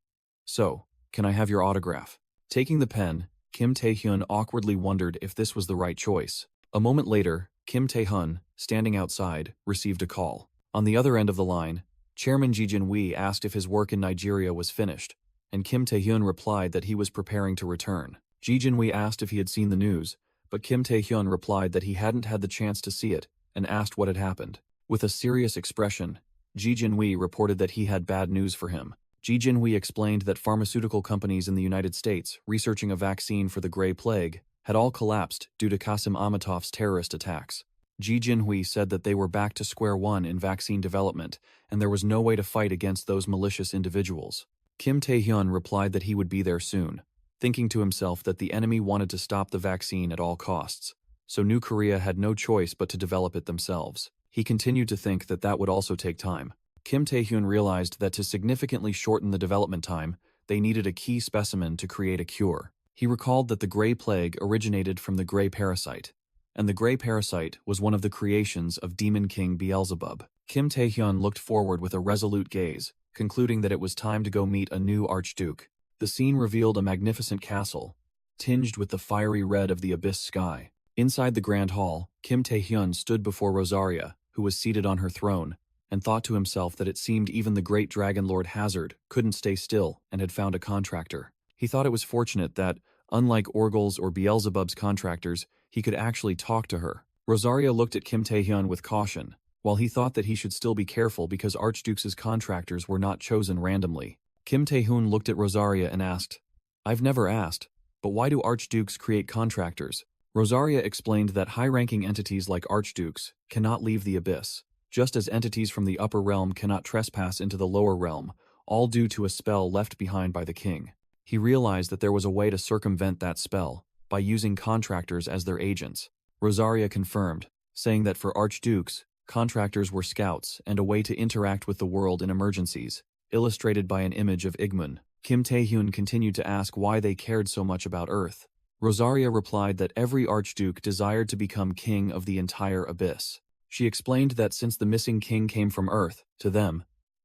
"So, can I have your autograph?" Taking the pen, Kim Tae-hyun awkwardly wondered if this was the right choice. A moment later, Kim Tae-hyun, standing outside, received a call. On the other end of the line, Chairman Ji Jin-wi asked if his work in Nigeria was finished, and Kim Tae-hyun replied that he was preparing to return. Ji Jin-wi asked if he had seen the news, but Kim Tae-hyun replied that he hadn't had the chance to see it, and asked what had happened. With a serious expression, Ji Jin-wi reported that he had bad news for him. Ji Jin-wi explained that pharmaceutical companies in the United States researching a vaccine for the Gray Plague had all collapsed due to Qasim Amatov's terrorist attacks. Ji Jin-hui said that they were back to square one in vaccine development, and there was no way to fight against those malicious individuals. Kim Tae-hyun replied that he would be there soon, thinking to himself that the enemy wanted to stop the vaccine at all costs, so New Korea had no choice but to develop it themselves. He continued to think that that would also take time. Kim Tae-hyun realized that to significantly shorten the development time, they needed a key specimen to create a cure. He recalled that the Gray Plague originated from the Gray Parasite, and the Gray Parasite was one of the creations of Demon King Beelzebub. Kim Tae-hyun looked forward with a resolute gaze, concluding that it was time to go meet a new Archduke. The scene revealed a magnificent castle, tinged with the fiery red of the abyss sky. Inside the grand hall, Kim Tae-hyun stood before Rosaria, who was seated on her throne, and thought to himself that it seemed even the great Dragon Lord Hazard couldn't stay still and had found a contractor. He thought it was fortunate that, unlike Orgel's or Beelzebub's contractors, he could actually talk to her. Rosaria looked at Kim Tae-hyun with caution, while he thought that he should still be careful because Archduke's contractors were not chosen randomly. Kim Tae-hyun looked at Rosaria and asked, "I've never asked, but why do Archdukes create contractors?" Rosaria explained that high-ranking entities like Archdukes cannot leave the abyss, just as entities from the upper realm cannot trespass into the lower realm, all due to a spell left behind by the king. He realized that there was a way to circumvent that spell, by using contractors as their agents. Rosaria confirmed, saying that for Archdukes, contractors were scouts and a way to interact with the world in emergencies, illustrated by an image of Igmun. Kim Tae-hyun continued to ask why they cared so much about Earth. Rosaria replied that every Archduke desired to become king of the entire abyss. She explained that since the missing king came from Earth, to them,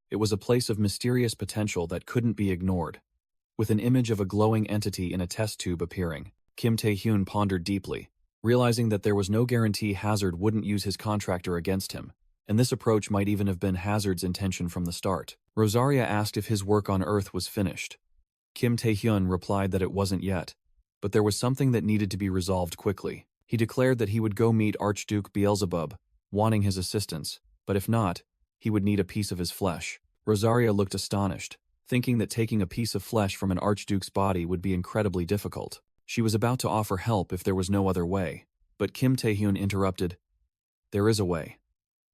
it was a place of mysterious potential that couldn't be ignored. With an image of a glowing entity in a test tube appearing, Kim Tae-hyun pondered deeply, realizing that there was no guarantee Hazard wouldn't use his contractor against him, and this approach might even have been Hazard's intention from the start. Rosaria asked if his work on Earth was finished. Kim Tae-hyun replied that it wasn't yet, but there was something that needed to be resolved quickly. He declared that he would go meet Archduke Beelzebub, wanting his assistance, but if not, he would need a piece of his flesh. Rosaria looked astonished, thinking that taking a piece of flesh from an Archduke's body would be incredibly difficult. She was about to offer help if there was no other way, but Kim Tae-hyun interrupted. "There is a way.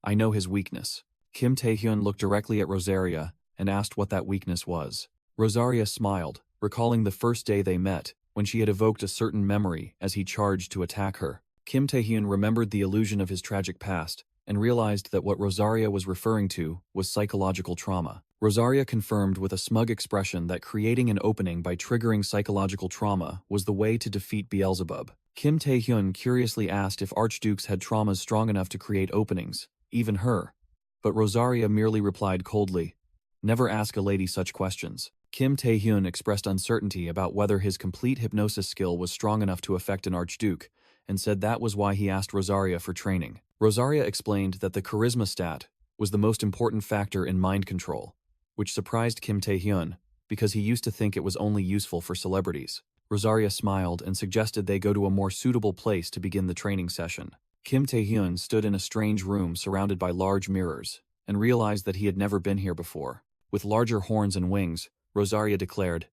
I know his weakness." Kim Tae-hyun looked directly at Rosaria and asked what that weakness was. Rosaria smiled, recalling the first day they met, when she had evoked a certain memory as he charged to attack her. Kim Tae-hyun remembered the illusion of his tragic past and realized that what Rosaria was referring to was psychological trauma. Rosaria confirmed with a smug expression that creating an opening by triggering psychological trauma was the way to defeat Beelzebub. Kim Tae-hyun curiously asked if Archdukes had traumas strong enough to create openings, even her, but Rosaria merely replied coldly, "Never ask a lady such questions." Kim Tae-hyun expressed uncertainty about whether his complete hypnosis skill was strong enough to affect an Archduke, and said that was why he asked Rosaria for training. Rosaria explained that the charisma stat was the most important factor in mind control, which surprised Kim Tae-hyun, because he used to think it was only useful for celebrities. Rosaria smiled and suggested they go to a more suitable place to begin the training session. Kim Tae-hyun stood in a strange room surrounded by large mirrors, and realized that he had never been here before. With larger horns and wings, Rosaria declared,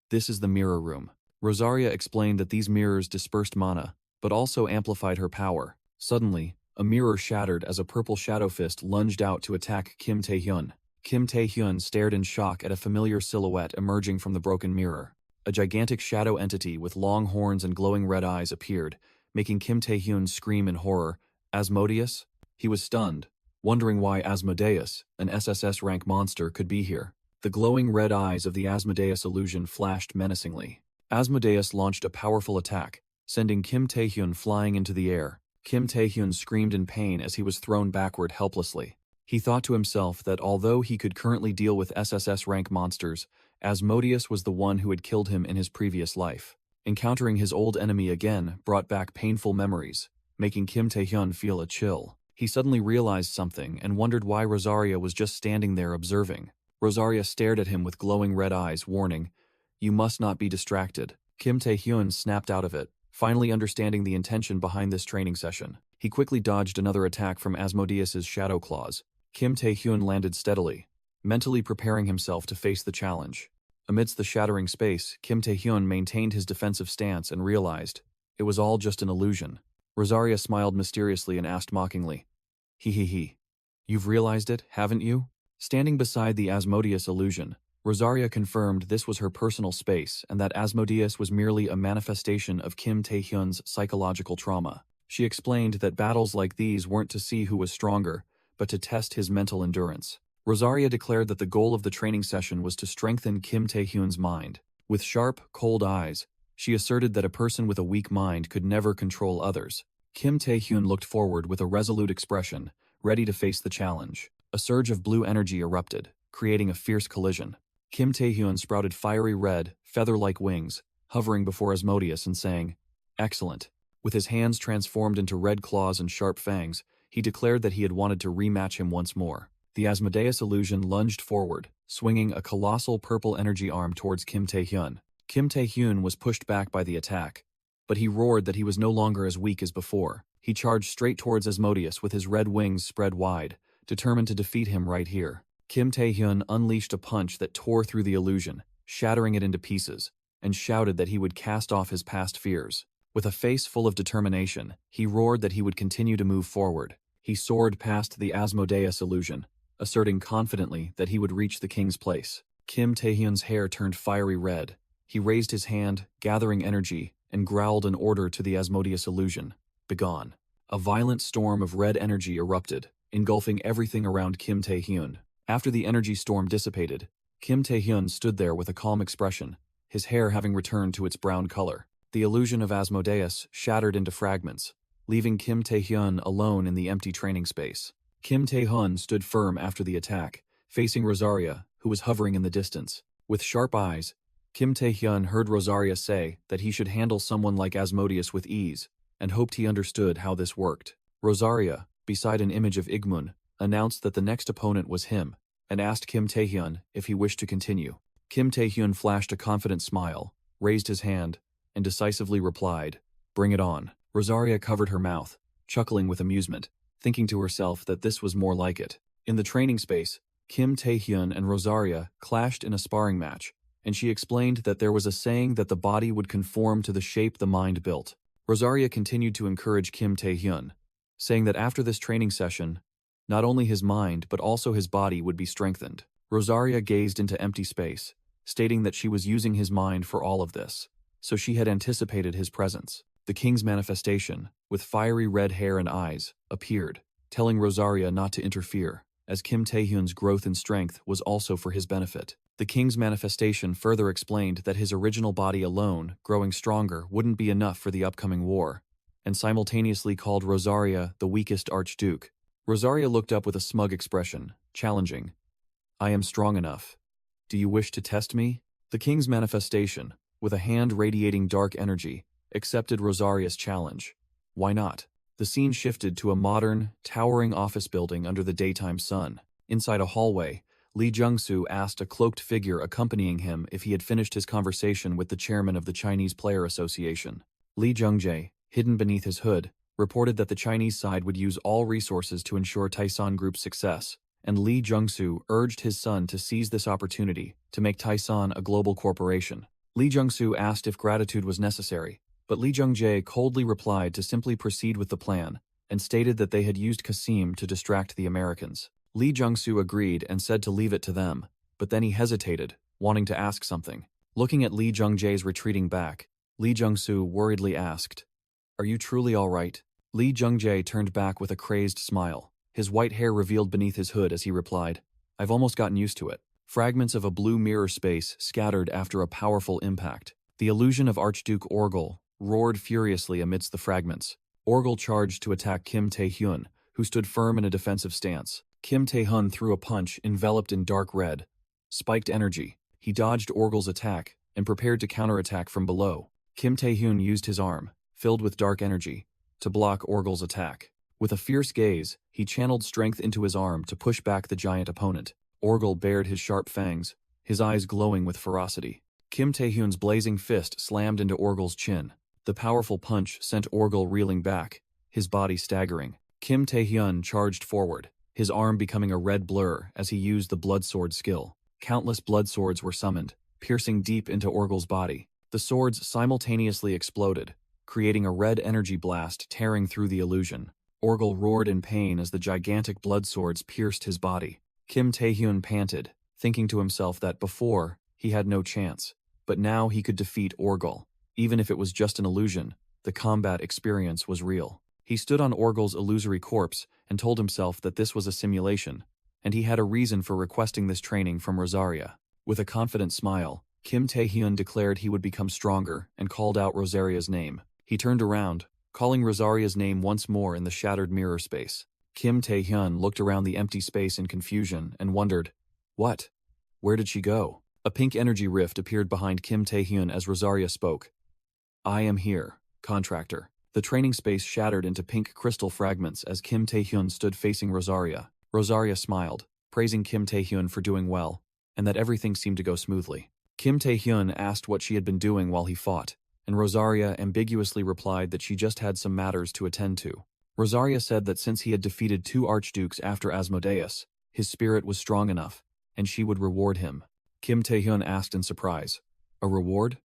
"This is the mirror room." Rosaria explained that these mirrors dispersed mana, but also amplified her power. Suddenly, a mirror shattered as a purple shadow fist lunged out to attack Kim Tae-hyun. Kim Tae-hyun stared in shock at a familiar silhouette emerging from the broken mirror. A gigantic shadow entity with long horns and glowing red eyes appeared, making Kim Tae-hyun scream in horror. "Asmodeus?" He was stunned, wondering why Asmodeus, an SSS rank monster, could be here. The glowing red eyes of the Asmodeus illusion flashed menacingly. Asmodeus launched a powerful attack, sending Kim Tae-hyun flying into the air. Kim Tae-hyun screamed in pain as he was thrown backward helplessly. He thought to himself that although he could currently deal with SSS rank monsters, Asmodeus was the one who had killed him in his previous life. Encountering his old enemy again brought back painful memories, making Kim Tae-hyun feel a chill. He suddenly realized something and wondered why Rosaria was just standing there observing. Rosaria stared at him with glowing red eyes, warning, "You must not be distracted." Kim Tae-hyun snapped out of it, finally understanding the intention behind this training session. He quickly dodged another attack from Asmodeus's shadow claws. Kim Tae-hyun landed steadily, mentally preparing himself to face the challenge. Amidst the shattering space, Kim Tae-hyun maintained his defensive stance and realized it was all just an illusion. Rosaria smiled mysteriously and asked mockingly, "He. You've realized it, haven't you?" Standing beside the Asmodeus illusion, Rosaria confirmed this was her personal space and that Asmodeus was merely a manifestation of Kim Tae-hyun's psychological trauma. She explained that battles like these weren't to see who was stronger, but to test his mental endurance. Rosaria declared that the goal of the training session was to strengthen Kim Tae-hyun's mind. With sharp, cold eyes, she asserted that a person with a weak mind could never control others. Kim Tae-hyun looked forward with a resolute expression, ready to face the challenge. A surge of blue energy erupted, creating a fierce collision. Kim Tae-hyun sprouted fiery red, feather-like wings, hovering before Asmodeus and saying, "Excellent." With his hands transformed into red claws and sharp fangs, he declared that he had wanted to rematch him once more. The Asmodeus illusion lunged forward, swinging a colossal purple energy arm towards Kim Tae-hyun. Kim Tae-hyun was pushed back by the attack, but he roared that he was no longer as weak as before. He charged straight towards Asmodeus with his red wings spread wide, determined to defeat him right here. Kim Tae-hyun unleashed a punch that tore through the illusion, shattering it into pieces, and shouted that he would cast off his past fears. With a face full of determination, he roared that he would continue to move forward. He soared past the Asmodeus illusion, asserting confidently that he would reach the king's place. Kim Tae-hyun's hair turned fiery red. He raised his hand, gathering energy, and growled an order to the Asmodeus illusion. "Begone." A violent storm of red energy erupted, engulfing everything around Kim Tae-hyun. After the energy storm dissipated, Kim Tae-hyun stood there with a calm expression, his hair having returned to its brown color. The illusion of Asmodeus shattered into fragments, leaving Kim Tae-hyun alone in the empty training space. Kim Tae-hyun stood firm after the attack, facing Rosaria, who was hovering in the distance. With sharp eyes, Kim Tae-hyun heard Rosaria say that he should handle someone like Asmodeus with ease, and hoped he understood how this worked. Rosaria, beside an image of Igmun, announced that the next opponent was him, and asked Kim Tae-hyun if he wished to continue. Kim Tae-hyun flashed a confident smile, raised his hand, and decisively replied, "Bring it on." Rosaria covered her mouth, chuckling with amusement, thinking to herself that this was more like it. In the training space, Kim Tae-hyun and Rosaria clashed in a sparring match, and she explained that there was a saying that the body would conform to the shape the mind built. Rosaria continued to encourage Kim Tae-hyun, saying that after this training session, not only his mind but also his body would be strengthened. Rosaria gazed into empty space, stating that she was using his mind for all of this, so she had anticipated his presence. The king's manifestation, with fiery red hair and eyes, appeared, telling Rosaria not to interfere, as Kim Tae-hyun's growth in strength was also for his benefit. The king's manifestation further explained that his original body alone, growing stronger, wouldn't be enough for the upcoming war, and simultaneously called Rosaria the weakest archduke. Rosaria looked up with a smug expression, challenging, "I am strong enough. Do you wish to test me?" The king's manifestation, with a hand radiating dark energy, accepted Rosaria's challenge. Why not? The scene shifted to a modern, towering office building under the daytime sun. Inside a hallway, Lee Jung-soo asked a cloaked figure accompanying him if he had finished his conversation with the chairman of the Chinese Player Association. Lee Jung-jae, hidden beneath his hood, reported that the Chinese side would use all resources to ensure Taesan Group's success, and Lee Jung-soo urged his son to seize this opportunity to make Taesan a global corporation. Lee Jung-soo asked if gratitude was necessary, but Lee Jung-jae coldly replied to simply proceed with the plan and stated that they had used Kasim to distract the Americans. Lee Jung-soo agreed and said to leave it to them, but then he hesitated, wanting to ask something. Looking at Lee Jung-jae's retreating back, Lee Jung-soo worriedly asked, "Are you truly all right?" Lee Jung-jae turned back with a crazed smile. His white hair revealed beneath his hood as he replied, "I've almost gotten used to it." Fragments of a blue mirror space scattered after a powerful impact. The illusion of Archduke Orgel roared furiously amidst the fragments. Orgel charged to attack Kim Tae-hyun, who stood firm in a defensive stance. Kim Tae-hyun threw a punch enveloped in dark red, spiked energy. He dodged Orgel's attack and prepared to counterattack from below. Kim Tae-hyun used his arm, filled with dark energy, to block Orgel's attack. With a fierce gaze, he channeled strength into his arm to push back the giant opponent. Orgel bared his sharp fangs, his eyes glowing with ferocity. Kim Tae-hyun's blazing fist slammed into Orgel's chin. The powerful punch sent Orgel reeling back, his body staggering. Kim Tae-hyun charged forward, his arm becoming a red blur as he used the blood sword skill. Countless blood swords were summoned, piercing deep into Orgel's body. The swords simultaneously exploded, creating a red energy blast tearing through the illusion. Orgel roared in pain as the gigantic blood swords pierced his body. Kim Tae-hyun panted, thinking to himself that before, he had no chance, but now he could defeat Orgel. Even if it was just an illusion, the combat experience was real. He stood on Orgel's illusory corpse and told himself that this was a simulation, and he had a reason for requesting this training from Rosaria. With a confident smile, Kim Tae-hyun declared he would become stronger and called out Rosaria's name. He turned around, calling Rosaria's name once more in the shattered mirror space. Kim Tae-hyun looked around the empty space in confusion and wondered, what? Where did she go? A pink energy rift appeared behind Kim Tae-hyun as Rosaria spoke. I am here, contractor. The training space shattered into pink crystal fragments as Kim Tae-hyun stood facing Rosaria. Rosaria smiled, praising Kim Tae-hyun for doing well, and that everything seemed to go smoothly. Kim Tae-hyun asked what she had been doing while he fought, and Rosaria ambiguously replied that she just had some matters to attend to. Rosaria said that since he had defeated 2 archdukes after Asmodeus, his spirit was strong enough, and she would reward him. Kim Tae-hyun asked in surprise, a reward?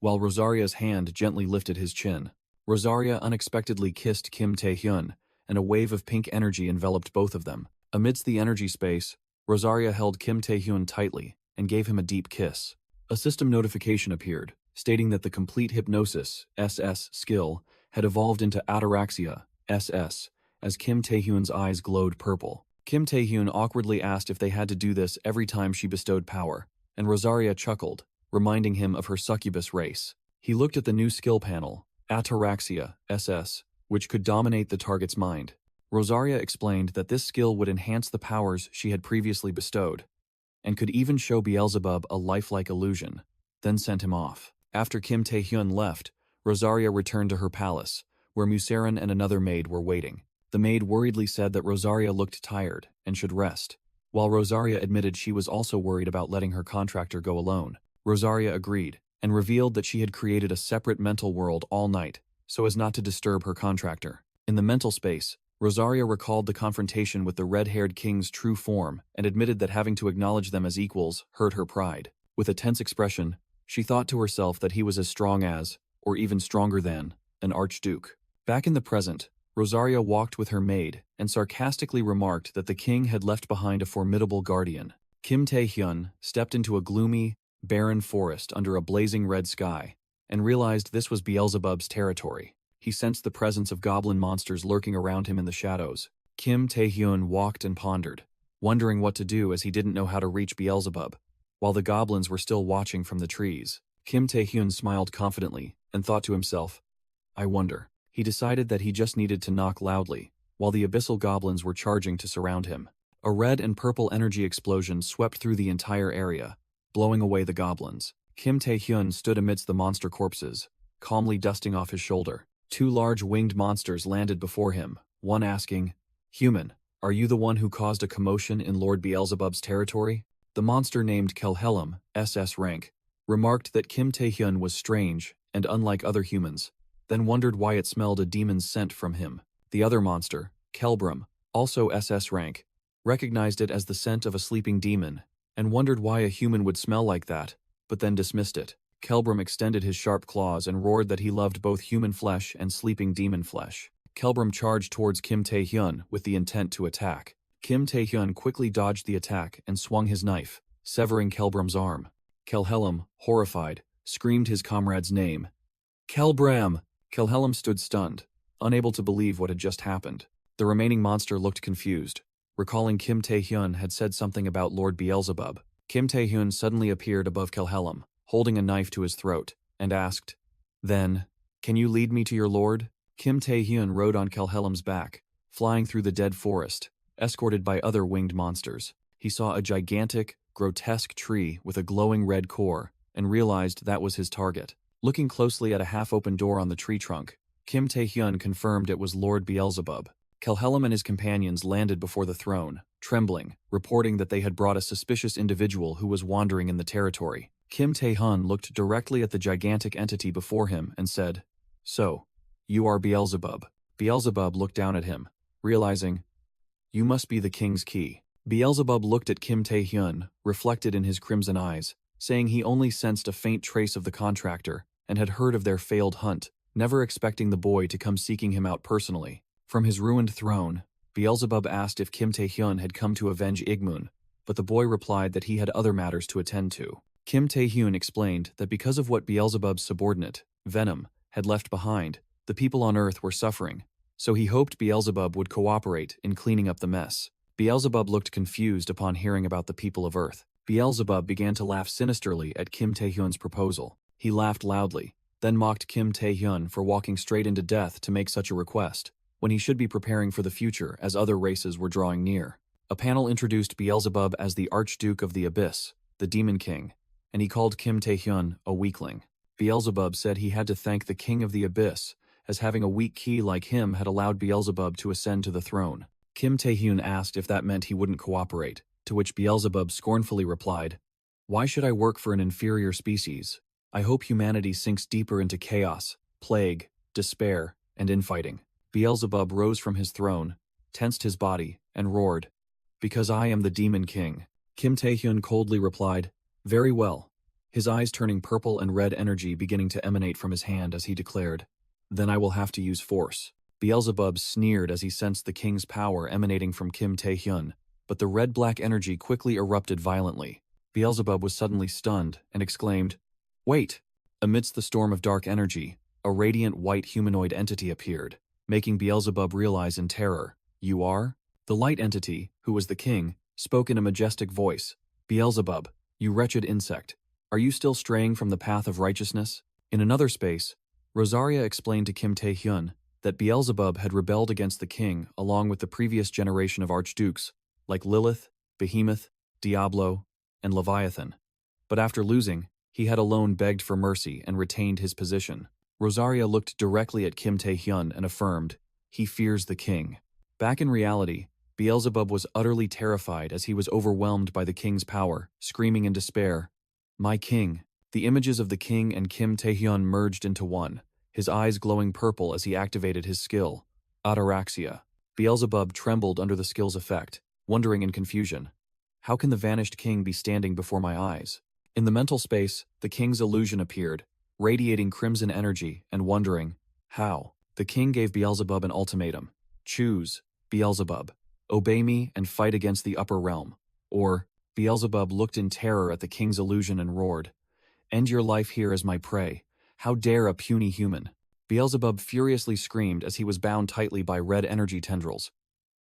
While Rosaria's hand gently lifted his chin, Rosaria unexpectedly kissed Kim Tae-hyun, and a wave of pink energy enveloped both of them. Amidst the energy space, Rosaria held Kim Tae-hyun tightly and gave him a deep kiss. A system notification appeared, stating that the complete hypnosis SS skill had evolved into ataraxia SS, as Kim Tae-hyun's eyes glowed purple. Kim Tae-hyun awkwardly asked if they had to do this every time she bestowed power, and Rosaria chuckled, reminding him of her succubus race. He looked at the new skill panel, Ataraxia SS, which could dominate the target's mind. Rosaria explained that this skill would enhance the powers she had previously bestowed, and could even show Beelzebub a lifelike illusion, then sent him off. After Kim Tae-hyun left, Rosaria returned to her palace, where Musarin and another maid were waiting. The maid worriedly said that Rosaria looked tired and should rest, while Rosaria admitted she was also worried about letting her contractor go alone. Rosaria agreed, and revealed that she had created a separate mental world all night, so as not to disturb her contractor. In the mental space, Rosaria recalled the confrontation with the red-haired king's true form and admitted that having to acknowledge them as equals hurt her pride. With a tense expression, she thought to herself that he was as strong as, or even stronger than, an archduke. Back in the present, Rosaria walked with her maid and sarcastically remarked that the king had left behind a formidable guardian. Kim Tae-hyun stepped into a gloomy, barren forest under a blazing red sky and realized this was Beelzebub's territory. He sensed the presence of goblin monsters lurking around him in the shadows. Kim Tae-hyun walked and pondered, wondering what to do as he didn't know how to reach Beelzebub, while the goblins were still watching from the trees. Kim Tae-hyun smiled confidently and thought to himself, I wonder. He decided that he just needed to knock loudly, while the abyssal goblins were charging to surround him. A red and purple energy explosion swept through the entire area, blowing away the goblins. Kim Tae-hyun stood amidst the monster corpses, calmly dusting off his shoulder. 2 large winged monsters landed before him, one asking, Human, are you the one who caused a commotion in Lord Beelzebub's territory? The monster named Kelhelm, SS rank, remarked that Kim Tae-hyun was strange and unlike other humans, then wondered why it smelled a demon's scent from him. The other monster, Kelbrum, also SS rank, recognized it as the scent of a sleeping demon, and wondered why a human would smell like that, but then dismissed it. Kelbrum extended his sharp claws and roared that he loved both human flesh and sleeping demon flesh. Kelbrum charged towards Kim Tae-hyun with the intent to attack. Kim Tae-hyun quickly dodged the attack and swung his knife, severing Kelbrum's arm. Kelhelm, horrified, screamed his comrade's name. Kelbram! Kelhelm stood stunned, unable to believe what had just happened. The remaining monster looked confused, recalling Kim Tae-hyun had said something about Lord Beelzebub. Kim Tae-hyun suddenly appeared above Kelhelm, holding a knife to his throat, and asked, Then, can you lead me to your lord? Kim Tae-hyun rode on Kelhelm's back, flying through the dead forest, escorted by other winged monsters. He saw a gigantic, grotesque tree with a glowing red core, and realized that was his target. Looking closely at a half-open door on the tree trunk, Kim Tae-hyun confirmed it was Lord Beelzebub. Kelhelm and his companions landed before the throne, trembling, reporting that they had brought a suspicious individual who was wandering in the territory. Kim Tae-hyun looked directly at the gigantic entity before him and said, So, you are Beelzebub. Beelzebub looked down at him, realizing, You must be the king's key. Beelzebub looked at Kim Tae-hyun, reflected in his crimson eyes, saying he only sensed a faint trace of the contractor and had heard of their failed hunt, never expecting the boy to come seeking him out personally. From his ruined throne, Beelzebub asked if Kim Tae-hyun had come to avenge Igmun, but the boy replied that he had other matters to attend to. Kim Tae-hyun explained that because of what Beelzebub's subordinate, Venom, had left behind, the people on Earth were suffering, so he hoped Beelzebub would cooperate in cleaning up the mess. Beelzebub looked confused upon hearing about the people of Earth. Beelzebub began to laugh sinisterly at Kim Tae-hyun's proposal. He laughed loudly, then mocked Kim Tae-hyun for walking straight into death to make such a request, when he should be preparing for the future as other races were drawing near. A panel introduced Beelzebub as the Archduke of the Abyss, the Demon King, and he called Kim Tae-hyun a weakling. Beelzebub said he had to thank the King of the Abyss, as having a weak key like him had allowed Beelzebub to ascend to the throne. Kim Tae-hyun asked if that meant he wouldn't cooperate, to which Beelzebub scornfully replied, "Why should I work for an inferior species? I hope humanity sinks deeper into chaos, plague, despair, and infighting." Beelzebub rose from his throne, tensed his body, and roared, "Because I am the Demon King." Kim Tae-hyun coldly replied, "Very well," his eyes turning purple and red energy beginning to emanate from his hand as he declared, "Then I will have to use force." Beelzebub sneered as he sensed the king's power emanating from Kim Tae-hyun, but the red-black energy quickly erupted violently. Beelzebub was suddenly stunned and exclaimed, "Wait!" Amidst the storm of dark energy, a radiant white humanoid entity appeared, making Beelzebub realize in terror, "You are?" The light entity, who was the king, spoke in a majestic voice, "Beelzebub, you wretched insect, are you still straying from the path of righteousness?" In another space, Rosaria explained to Kim Tae-hyun that Beelzebub had rebelled against the king along with the previous generation of archdukes, like Lilith, Behemoth, Diablo, and Leviathan. But after losing, he had alone begged for mercy and retained his position. Rosaria looked directly at Kim Tae-hyun and affirmed, "He fears the king." Back in reality, Beelzebub was utterly terrified as he was overwhelmed by the king's power, screaming in despair, "My king!" The images of the king and Kim Tae-hyun merged into one, his eyes glowing purple as he activated his skill, Ataraxia. Beelzebub trembled under the skill's effect, wondering in confusion, "How can the vanished king be standing before my eyes?" In the mental space, the king's illusion appeared, radiating crimson energy and wondering, "How?" The king gave Beelzebub an ultimatum. "Choose, Beelzebub. Obey me and fight against the upper realm." Or, Beelzebub looked in terror at the king's illusion and roared, "End your life here as my prey. How dare a puny human?" Beelzebub furiously screamed as he was bound tightly by red energy tendrils.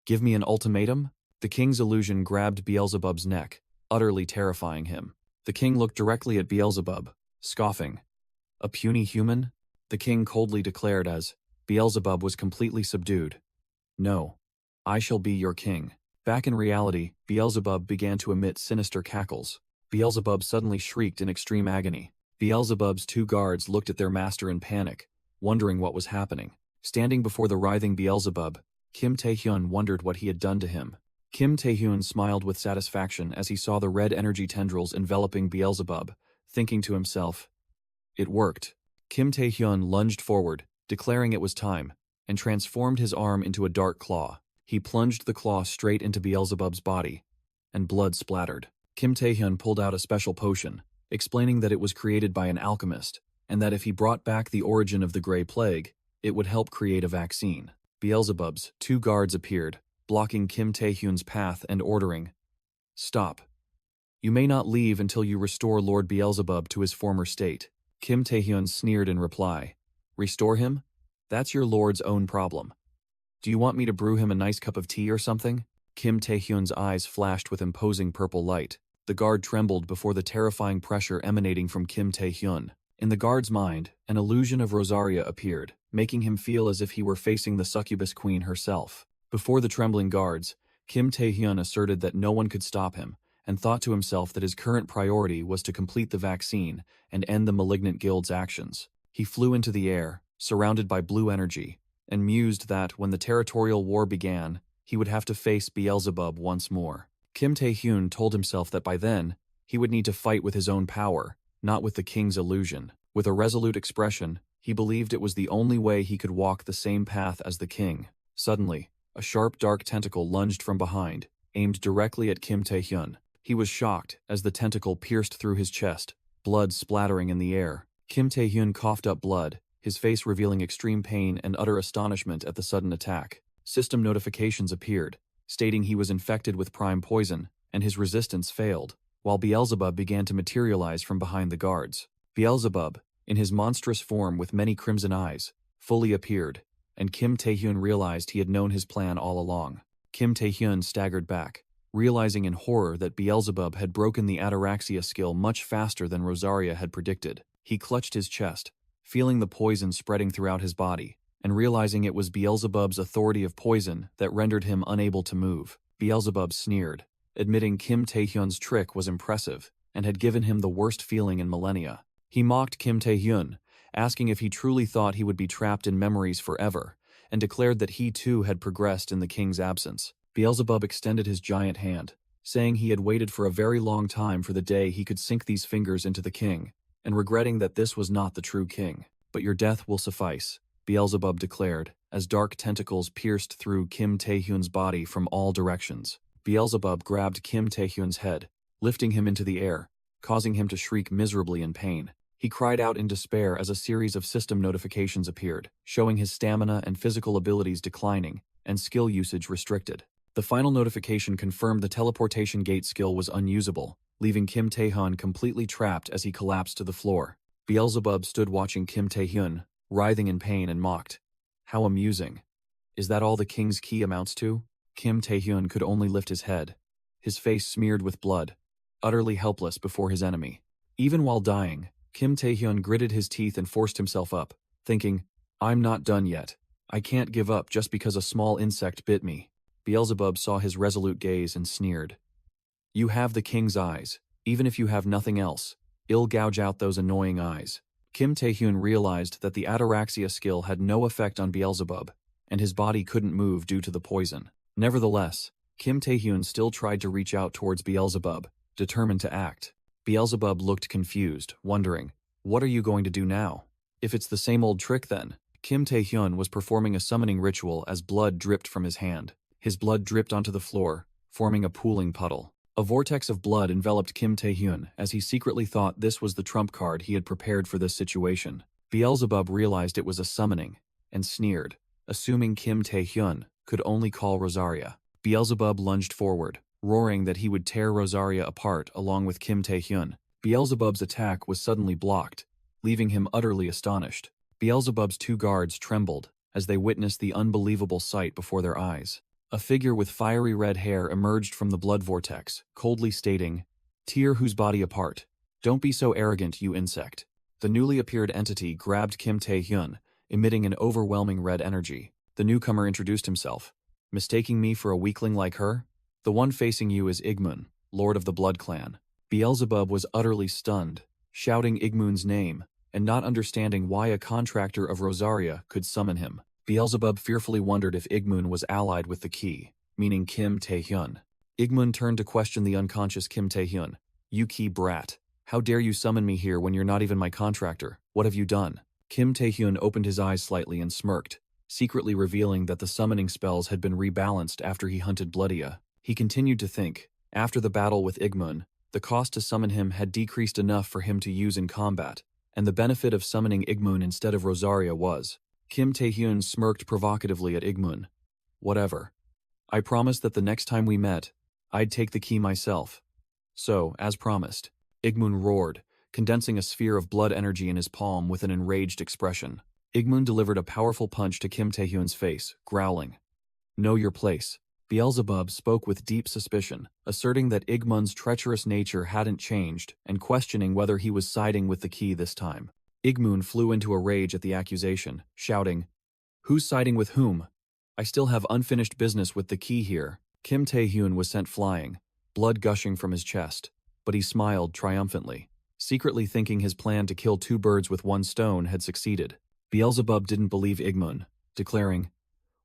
"Give me an ultimatum?" The king's illusion grabbed Beelzebub's neck, utterly terrifying him. The king looked directly at Beelzebub, scoffing. "A puny human?" the king coldly declared as Beelzebub was completely subdued. "No. I shall be your king." Back in reality, Beelzebub began to emit sinister cackles. Beelzebub suddenly shrieked in extreme agony. Beelzebub's two guards looked at their master in panic, wondering what was happening. Standing before the writhing Beelzebub, Kim Tae-hyun wondered what he had done to him. Kim Tae-hyun smiled with satisfaction as he saw the red energy tendrils enveloping Beelzebub, thinking to himself, "It worked." Kim Tae-hyun lunged forward, declaring it was time, and transformed his arm into a dark claw. He plunged the claw straight into Beelzebub's body, and blood splattered. Kim Tae-hyun pulled out a special potion, explaining that it was created by an alchemist, and that if he brought back the origin of the Grey Plague, it would help create a vaccine. Beelzebub's two guards appeared, blocking Kim Tae-hyun's path and ordering, "Stop. You may not leave until you restore Lord Beelzebub to his former state." Kim Tae-hyun sneered in reply, "Restore him? That's your lord's own problem. Do you want me to brew him a nice cup of tea or something?" Kim Tae-hyun's eyes flashed with imposing purple light. The guard trembled before the terrifying pressure emanating from Kim Tae-hyun. In the guard's mind, an illusion of Rosaria appeared, making him feel as if he were facing the succubus queen herself. Before the trembling guards, Kim Tae-hyun asserted that no one could stop him, and thought to himself that his current priority was to complete the vaccine and end the malignant guild's actions. He flew into the air, surrounded by blue energy, and mused that when the territorial war began, he would have to face Beelzebub once more. Kim Tae-hyun told himself that by then, he would need to fight with his own power, not with the king's illusion. With a resolute expression, he believed it was the only way he could walk the same path as the king. Suddenly, a sharp dark tentacle lunged from behind, aimed directly at Kim Tae-hyun. He was shocked as the tentacle pierced through his chest, blood splattering in the air. Kim Tae-hyun coughed up blood, his face revealing extreme pain and utter astonishment at the sudden attack. System notifications appeared, stating he was infected with prime poison, and his resistance failed, while Beelzebub began to materialize from behind the guards. Beelzebub, in his monstrous form with many crimson eyes, fully appeared, and Kim Tae-hyun realized he had known his plan all along. Kim Tae-hyun staggered back, realizing in horror that Beelzebub had broken the ataraxia skill much faster than Rosaria had predicted. He clutched his chest, feeling the poison spreading throughout his body, and realizing it was Beelzebub's authority of poison that rendered him unable to move. Beelzebub sneered, admitting Kim Tae-hyun's trick was impressive, and had given him the worst feeling in millennia. He mocked Kim Tae-hyun, asking if he truly thought he would be trapped in memories forever, and declared that he too had progressed in the king's absence. Beelzebub extended his giant hand, saying he had waited for a very long time for the day he could sink these fingers into the king, and regretting that this was not the true king. But your death will suffice, Beelzebub declared, as dark tentacles pierced through Kim Tae-hyun's body from all directions. Beelzebub grabbed Kim Tae-hyun's head, lifting him into the air, causing him to shriek miserably in pain. He cried out in despair as a series of system notifications appeared, showing his stamina and physical abilities declining, and skill usage restricted. The final notification confirmed the teleportation gate skill was unusable, leaving Kim Tae-hyun completely trapped as he collapsed to the floor. Beelzebub stood watching Kim Tae-hyun, writhing in pain, and mocked. How amusing. Is that all the king's ki amounts to? Kim Tae-hyun could only lift his head, his face smeared with blood, utterly helpless before his enemy. Even while dying, Kim Tae-hyun gritted his teeth and forced himself up, thinking, I'm not done yet. I can't give up just because a small insect bit me. Beelzebub saw his resolute gaze and sneered. You have the king's eyes. Even if you have nothing else, I'll gouge out those annoying eyes. Kim Tae-hyun realized that the ataraxia skill had no effect on Beelzebub, and his body couldn't move due to the poison. Nevertheless, Kim Tae-hyun still tried to reach out towards Beelzebub, determined to act. Beelzebub looked confused, wondering, what are you going to do now? If it's the same old trick then. Kim Tae-hyun was performing a summoning ritual as blood dripped from his hand. His blood dripped onto the floor, forming a pooling puddle. A vortex of blood enveloped Kim Tae-hyun as he secretly thought this was the trump card he had prepared for this situation. Beelzebub realized it was a summoning, and sneered, assuming Kim Tae-hyun could only call Rosaria. Beelzebub lunged forward, roaring that he would tear Rosaria apart along with Kim Tae-hyun. Beelzebub's attack was suddenly blocked, leaving him utterly astonished. Beelzebub's two guards trembled as they witnessed the unbelievable sight before their eyes. A figure with fiery red hair emerged from the blood vortex, coldly stating, Tear whose body apart. Don't be so arrogant, you insect. The newly appeared entity grabbed Kim Tae-hyun, emitting an overwhelming red energy. The newcomer introduced himself. Mistaking me for a weakling like her? The one facing you is Igmun, Lord of the Blood Clan. Beelzebub was utterly stunned, shouting Igmun's name, and not understanding why a contractor of Rosaria could summon him. Beelzebub fearfully wondered if Igmun was allied with the Ki, meaning Kim Tae-hyun. Igmun turned to question the unconscious Kim Tae-hyun. You Ki brat. How dare you summon me here when you're not even my contractor? What have you done? Kim Tae-hyun opened his eyes slightly and smirked, secretly revealing that the summoning spells had been rebalanced after he hunted Bloodia. He continued to think, after the battle with Igmun, the cost to summon him had decreased enough for him to use in combat, and the benefit of summoning Igmun instead of Rosaria was. Kim Tae-hyun smirked provocatively at Igmun. Whatever. I promised that the next time we met, I'd take the key myself. So, as promised, Igmun roared, condensing a sphere of blood energy in his palm with an enraged expression. Igmun delivered a powerful punch to Kim Tae-hyun's face, growling. Know your place. Beelzebub spoke with deep suspicion, asserting that Igmun's treacherous nature hadn't changed and questioning whether he was siding with the key this time. Igmun flew into a rage at the accusation, shouting, Who's siding with whom? I still have unfinished business with the key here. Kim Tae-hyun was sent flying, blood gushing from his chest, but he smiled triumphantly, secretly thinking his plan to kill two birds with one stone had succeeded. Beelzebub didn't believe Igmun, declaring,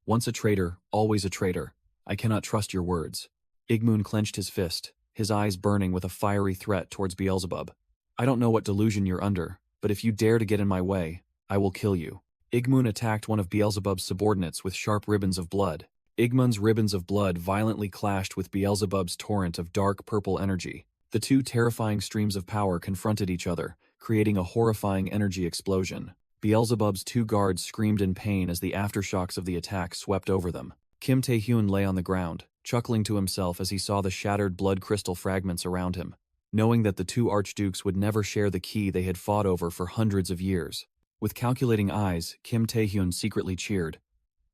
Once a traitor, always a traitor. I cannot trust your words. Igmun clenched his fist, his eyes burning with a fiery threat towards Beelzebub. I don't know what delusion you're under, but if you dare to get in my way, I will kill you. Igmun attacked one of Beelzebub's subordinates with sharp ribbons of blood. Igmun's ribbons of blood violently clashed with Beelzebub's torrent of dark purple energy. The two terrifying streams of power confronted each other, creating a horrifying energy explosion. Beelzebub's two guards screamed in pain as the aftershocks of the attack swept over them. Kim Tae-hyun lay on the ground, chuckling to himself as he saw the shattered blood crystal fragments around him, knowing that the two archdukes would never share the key they had fought over for hundreds of years. With calculating eyes, Kim Tae-hyun secretly cheered.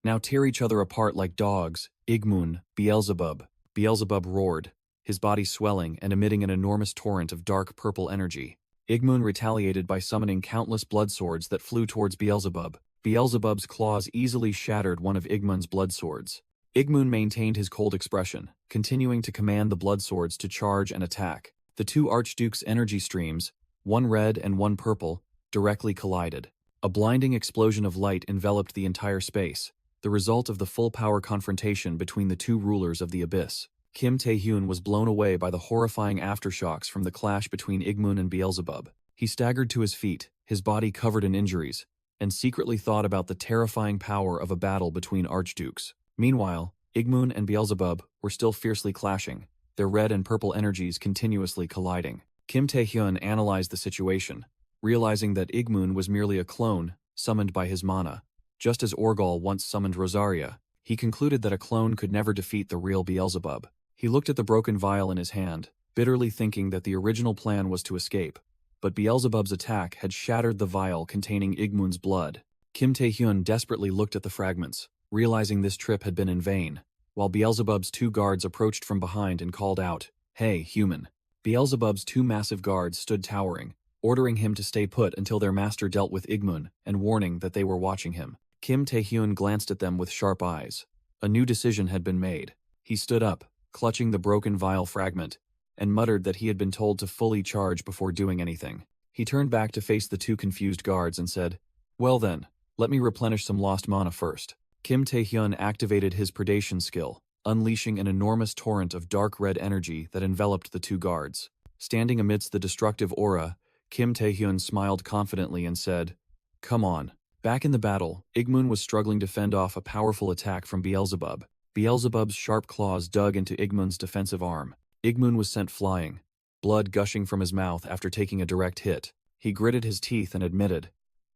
Now tear each other apart like dogs, Igmun, Beelzebub. Beelzebub roared, his body swelling and emitting an enormous torrent of dark purple energy. Igmun retaliated by summoning countless blood swords that flew towards Beelzebub. Beelzebub's claws easily shattered one of Igmun's blood swords. Igmun maintained his cold expression, continuing to command the blood swords to charge and attack. The two archdukes' energy streams, one red and one purple, directly collided. A blinding explosion of light enveloped the entire space, the result of the full-power confrontation between the two rulers of the abyss. Kim Tae-hyun was blown away by the horrifying aftershocks from the clash between Igmun and Beelzebub. He staggered to his feet, his body covered in injuries, and secretly thought about the terrifying power of a battle between archdukes. Meanwhile, Igmun and Beelzebub were still fiercely clashing, their red and purple energies continuously colliding. Kim Tae-hyun analyzed the situation, realizing that Igmun was merely a clone summoned by his mana. Just as Orgal once summoned Rosaria, he concluded that a clone could never defeat the real Beelzebub. He looked at the broken vial in his hand, bitterly thinking that the original plan was to escape, but Beelzebub's attack had shattered the vial containing Igmun's blood. Kim Tae-hyun desperately looked at the fragments, realizing this trip had been in vain, while Beelzebub's two guards approached from behind and called out, "Hey, human." Beelzebub's two massive guards stood towering, ordering him to stay put until their master dealt with Igmun and warning that they were watching him. Kim Tae-hyun glanced at them with sharp eyes. A new decision had been made. He stood up, clutching the broken vial fragment, and muttered that he had been told to fully charge before doing anything. He turned back to face the two confused guards and said, "Well then, let me replenish some lost mana first." Kim Tae-hyun activated his predation skill, unleashing an enormous torrent of dark red energy that enveloped the two guards. Standing amidst the destructive aura, Kim Tae-hyun smiled confidently and said, "Come on." Back in the battle, Igmun was struggling to fend off a powerful attack from Beelzebub. Beelzebub's sharp claws dug into Igmun's defensive arm. Igmun was sent flying, blood gushing from his mouth after taking a direct hit. He gritted his teeth and admitted,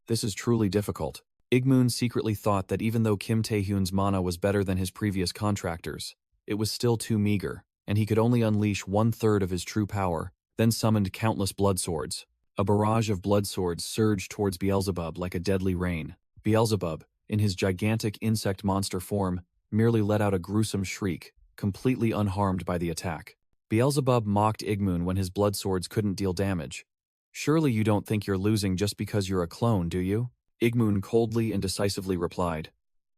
"This is truly difficult." Igmun secretly thought that even though Kim Tae-hyun's mana was better than his previous contractors, it was still too meager, and he could only unleash 1/3 of his true power, then summoned countless blood swords. A barrage of blood swords surged towards Beelzebub like a deadly rain. Beelzebub, in his gigantic insect monster form, merely let out a gruesome shriek, completely unharmed by the attack. Beelzebub mocked Igmun when his blood swords couldn't deal damage. "Surely you don't think you're losing just because you're a clone, do you?" Igmun coldly and decisively replied,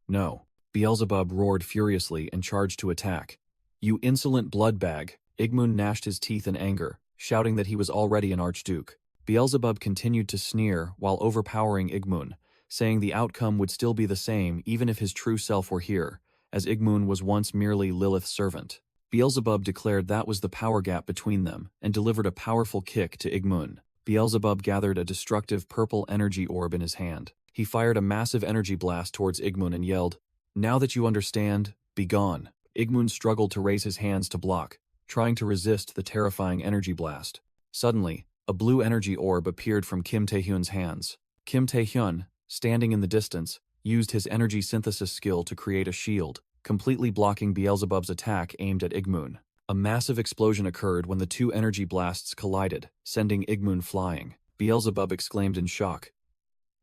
"No." Beelzebub roared furiously and charged to attack. "You insolent bloodbag!" Igmun gnashed his teeth in anger, shouting that he was already an archduke. Beelzebub continued to sneer while overpowering Igmun, saying the outcome would still be the same even if his true self were here, as Igmun was once merely Lilith's servant. Beelzebub declared that was the power gap between them and delivered a powerful kick to Igmun. Beelzebub gathered a destructive purple energy orb in his hand. He fired a massive energy blast towards Igmun and yelled, "Now that you understand, be gone." Igmun struggled to raise his hands to block, trying to resist the terrifying energy blast. Suddenly, a blue energy orb appeared from Kim Tae-hyun's hands. Kim Tae-hyun, standing in the distance, used his energy synthesis skill to create a shield, completely blocking Beelzebub's attack aimed at Igmun. A massive explosion occurred when the two energy blasts collided, sending Igmun flying. Beelzebub exclaimed in shock.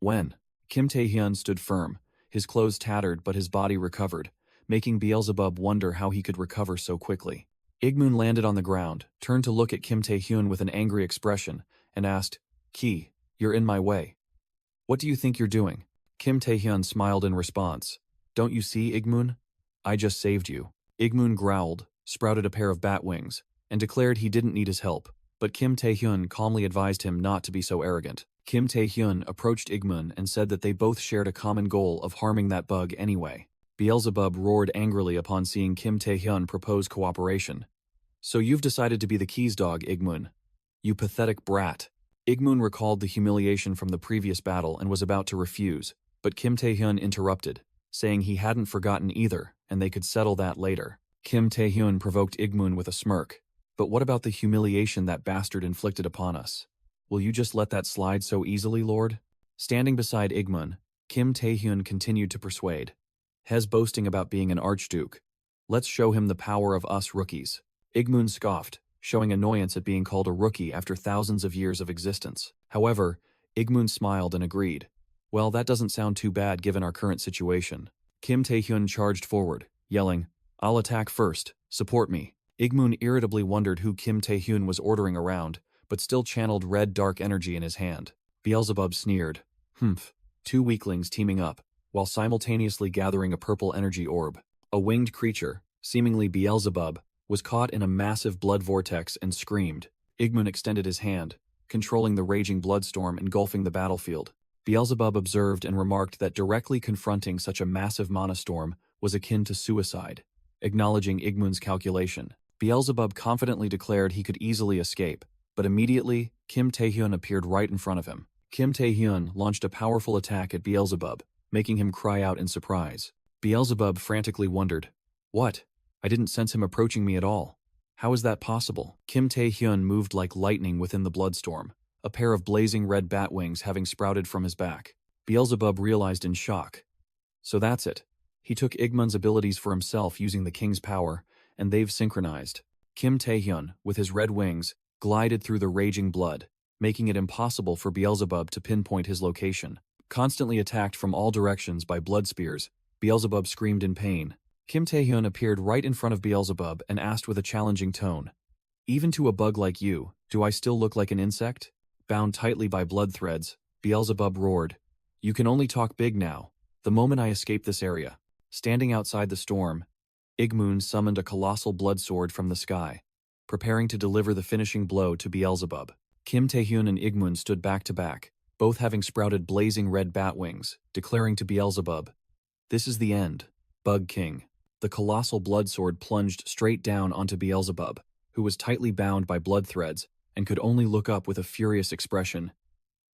"When?" Kim Tae-hyun stood firm, his clothes tattered but his body recovered, making Beelzebub wonder how he could recover so quickly. Igmun landed on the ground, turned to look at Kim Tae-hyun with an angry expression, and asked, "Ki, you're in my way. What do you think you're doing?" Kim Tae-hyun smiled in response. "Don't you see, Igmun? I just saved you." Igmun growled, sprouted a pair of bat wings, and declared he didn't need his help, but Kim Tae-hyun calmly advised him not to be so arrogant. Kim Tae-hyun approached Igmun and said that they both shared a common goal of harming that bug anyway. Beelzebub roared angrily upon seeing Kim Tae-hyun propose cooperation. "So you've decided to be the keys dog, Igmun. You pathetic brat." Igmun recalled the humiliation from the previous battle and was about to refuse, but Kim Tae-hyun interrupted, saying he hadn't forgotten either, and they could settle that later. Kim Tae-hyun provoked Igmun with a smirk. "But what about the humiliation that bastard inflicted upon us? Will you just let that slide so easily, Lord?" Standing beside Igmun, Kim Tae-hyun continued to persuade. "Hez boasting about being an archduke. Let's show him the power of us rookies." Igmun scoffed, showing annoyance at being called a rookie after thousands of years of existence. However, Igmun smiled and agreed. "Well, that doesn't sound too bad given our current situation." Kim Tae-hyun charged forward, yelling, "I'll attack first. Support me." Igmun irritably wondered who Kim Tae-hyun was ordering around, but still channeled red dark energy in his hand. Beelzebub sneered. "Humph. Two weaklings teaming up, while simultaneously gathering a purple energy orb." A winged creature, seemingly Beelzebub, was caught in a massive blood vortex and screamed. Igmun extended his hand, controlling the raging bloodstorm engulfing the battlefield. Beelzebub observed and remarked that directly confronting such a massive mana storm was akin to suicide. Acknowledging Igmun's calculation, Beelzebub confidently declared he could easily escape, but immediately, Kim Taehyun appeared right in front of him. Kim Taehyun launched a powerful attack at Beelzebub, making him cry out in surprise. Beelzebub frantically wondered, "What? I didn't sense him approaching me at all. How is that possible?" Kim Taehyun moved like lightning within the bloodstorm, a pair of blazing red bat wings having sprouted from his back. Beelzebub realized in shock. So that's it. He took Igmun's abilities for himself using the king's power, and they've synchronized. Kim Taehyun, with his red wings, glided through the raging blood, making it impossible for Beelzebub to pinpoint his location. Constantly attacked from all directions by blood spears, Beelzebub screamed in pain. Kim Taehyun appeared right in front of Beelzebub and asked with a challenging tone, "Even to a bug like you, do I still look like an insect?" Bound tightly by blood threads, Beelzebub roared, "You can only talk big now, the moment I escape this area." Standing outside the storm, Igmun summoned a colossal blood sword from the sky, preparing to deliver the finishing blow to Beelzebub. Kim Taehyun and Igmun stood back to back, both having sprouted blazing red bat wings, declaring to Beelzebub, "This is the end, Bug King." The colossal blood sword plunged straight down onto Beelzebub, who was tightly bound by blood threads and could only look up with a furious expression.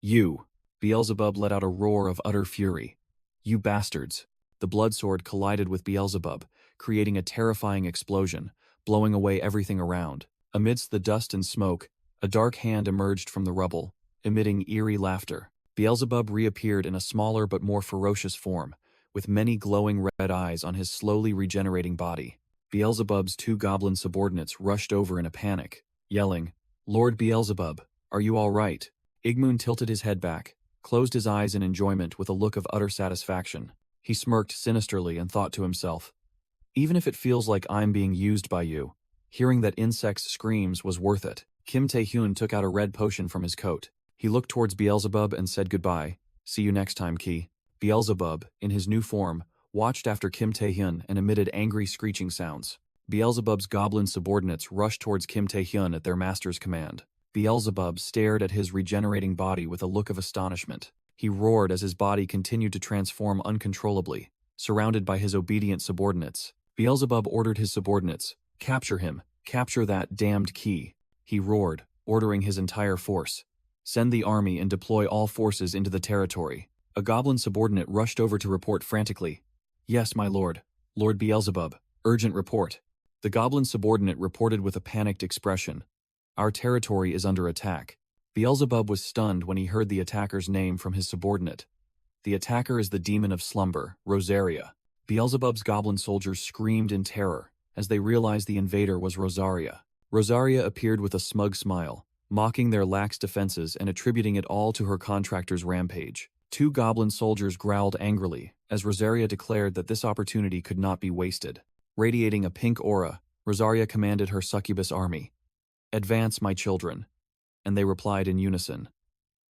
"You!" Beelzebub let out a roar of utter fury. "You bastards!" The blood sword collided with Beelzebub, creating a terrifying explosion, blowing away everything around. Amidst the dust and smoke, a dark hand emerged from the rubble, emitting eerie laughter. Beelzebub reappeared in a smaller but more ferocious form, with many glowing red eyes on his slowly regenerating body. Beelzebub's two goblin subordinates rushed over in a panic, yelling, "Lord Beelzebub, are you all right?" Igmun tilted his head back, closed his eyes in enjoyment with a look of utter satisfaction. He smirked sinisterly and thought to himself, "Even if it feels like I'm being used by you, hearing that insect's screams was worth it." Kim Taehyun took out a red potion from his coat. He looked towards Beelzebub and said goodbye. "See you next time, Ki." Beelzebub, in his new form, watched after Kim Taehyun and emitted angry screeching sounds. Beelzebub's goblin subordinates rushed towards Kim Taehyun at their master's command. Beelzebub stared at his regenerating body with a look of astonishment. He roared as his body continued to transform uncontrollably, surrounded by his obedient subordinates. Beelzebub ordered his subordinates, "Capture him, capture that damned Ki." He roared, ordering his entire force, "Send the army and deploy all forces into the territory." A goblin subordinate rushed over to report frantically, "Yes, my lord. Lord Beelzebub, urgent report." The goblin subordinate reported with a panicked expression, "Our territory is under attack." Beelzebub was stunned when he heard the attacker's name from his subordinate. The attacker is the demon of slumber, Rosaria. Beelzebub's goblin soldiers screamed in terror as they realized the invader was Rosaria. Rosaria appeared with a smug smile, mocking their lax defenses and attributing it all to her contractor's rampage. Two goblin soldiers growled angrily as Rosaria declared that this opportunity could not be wasted. Radiating a pink aura, Rosaria commanded her succubus army, "Advance, my children." And they replied in unison,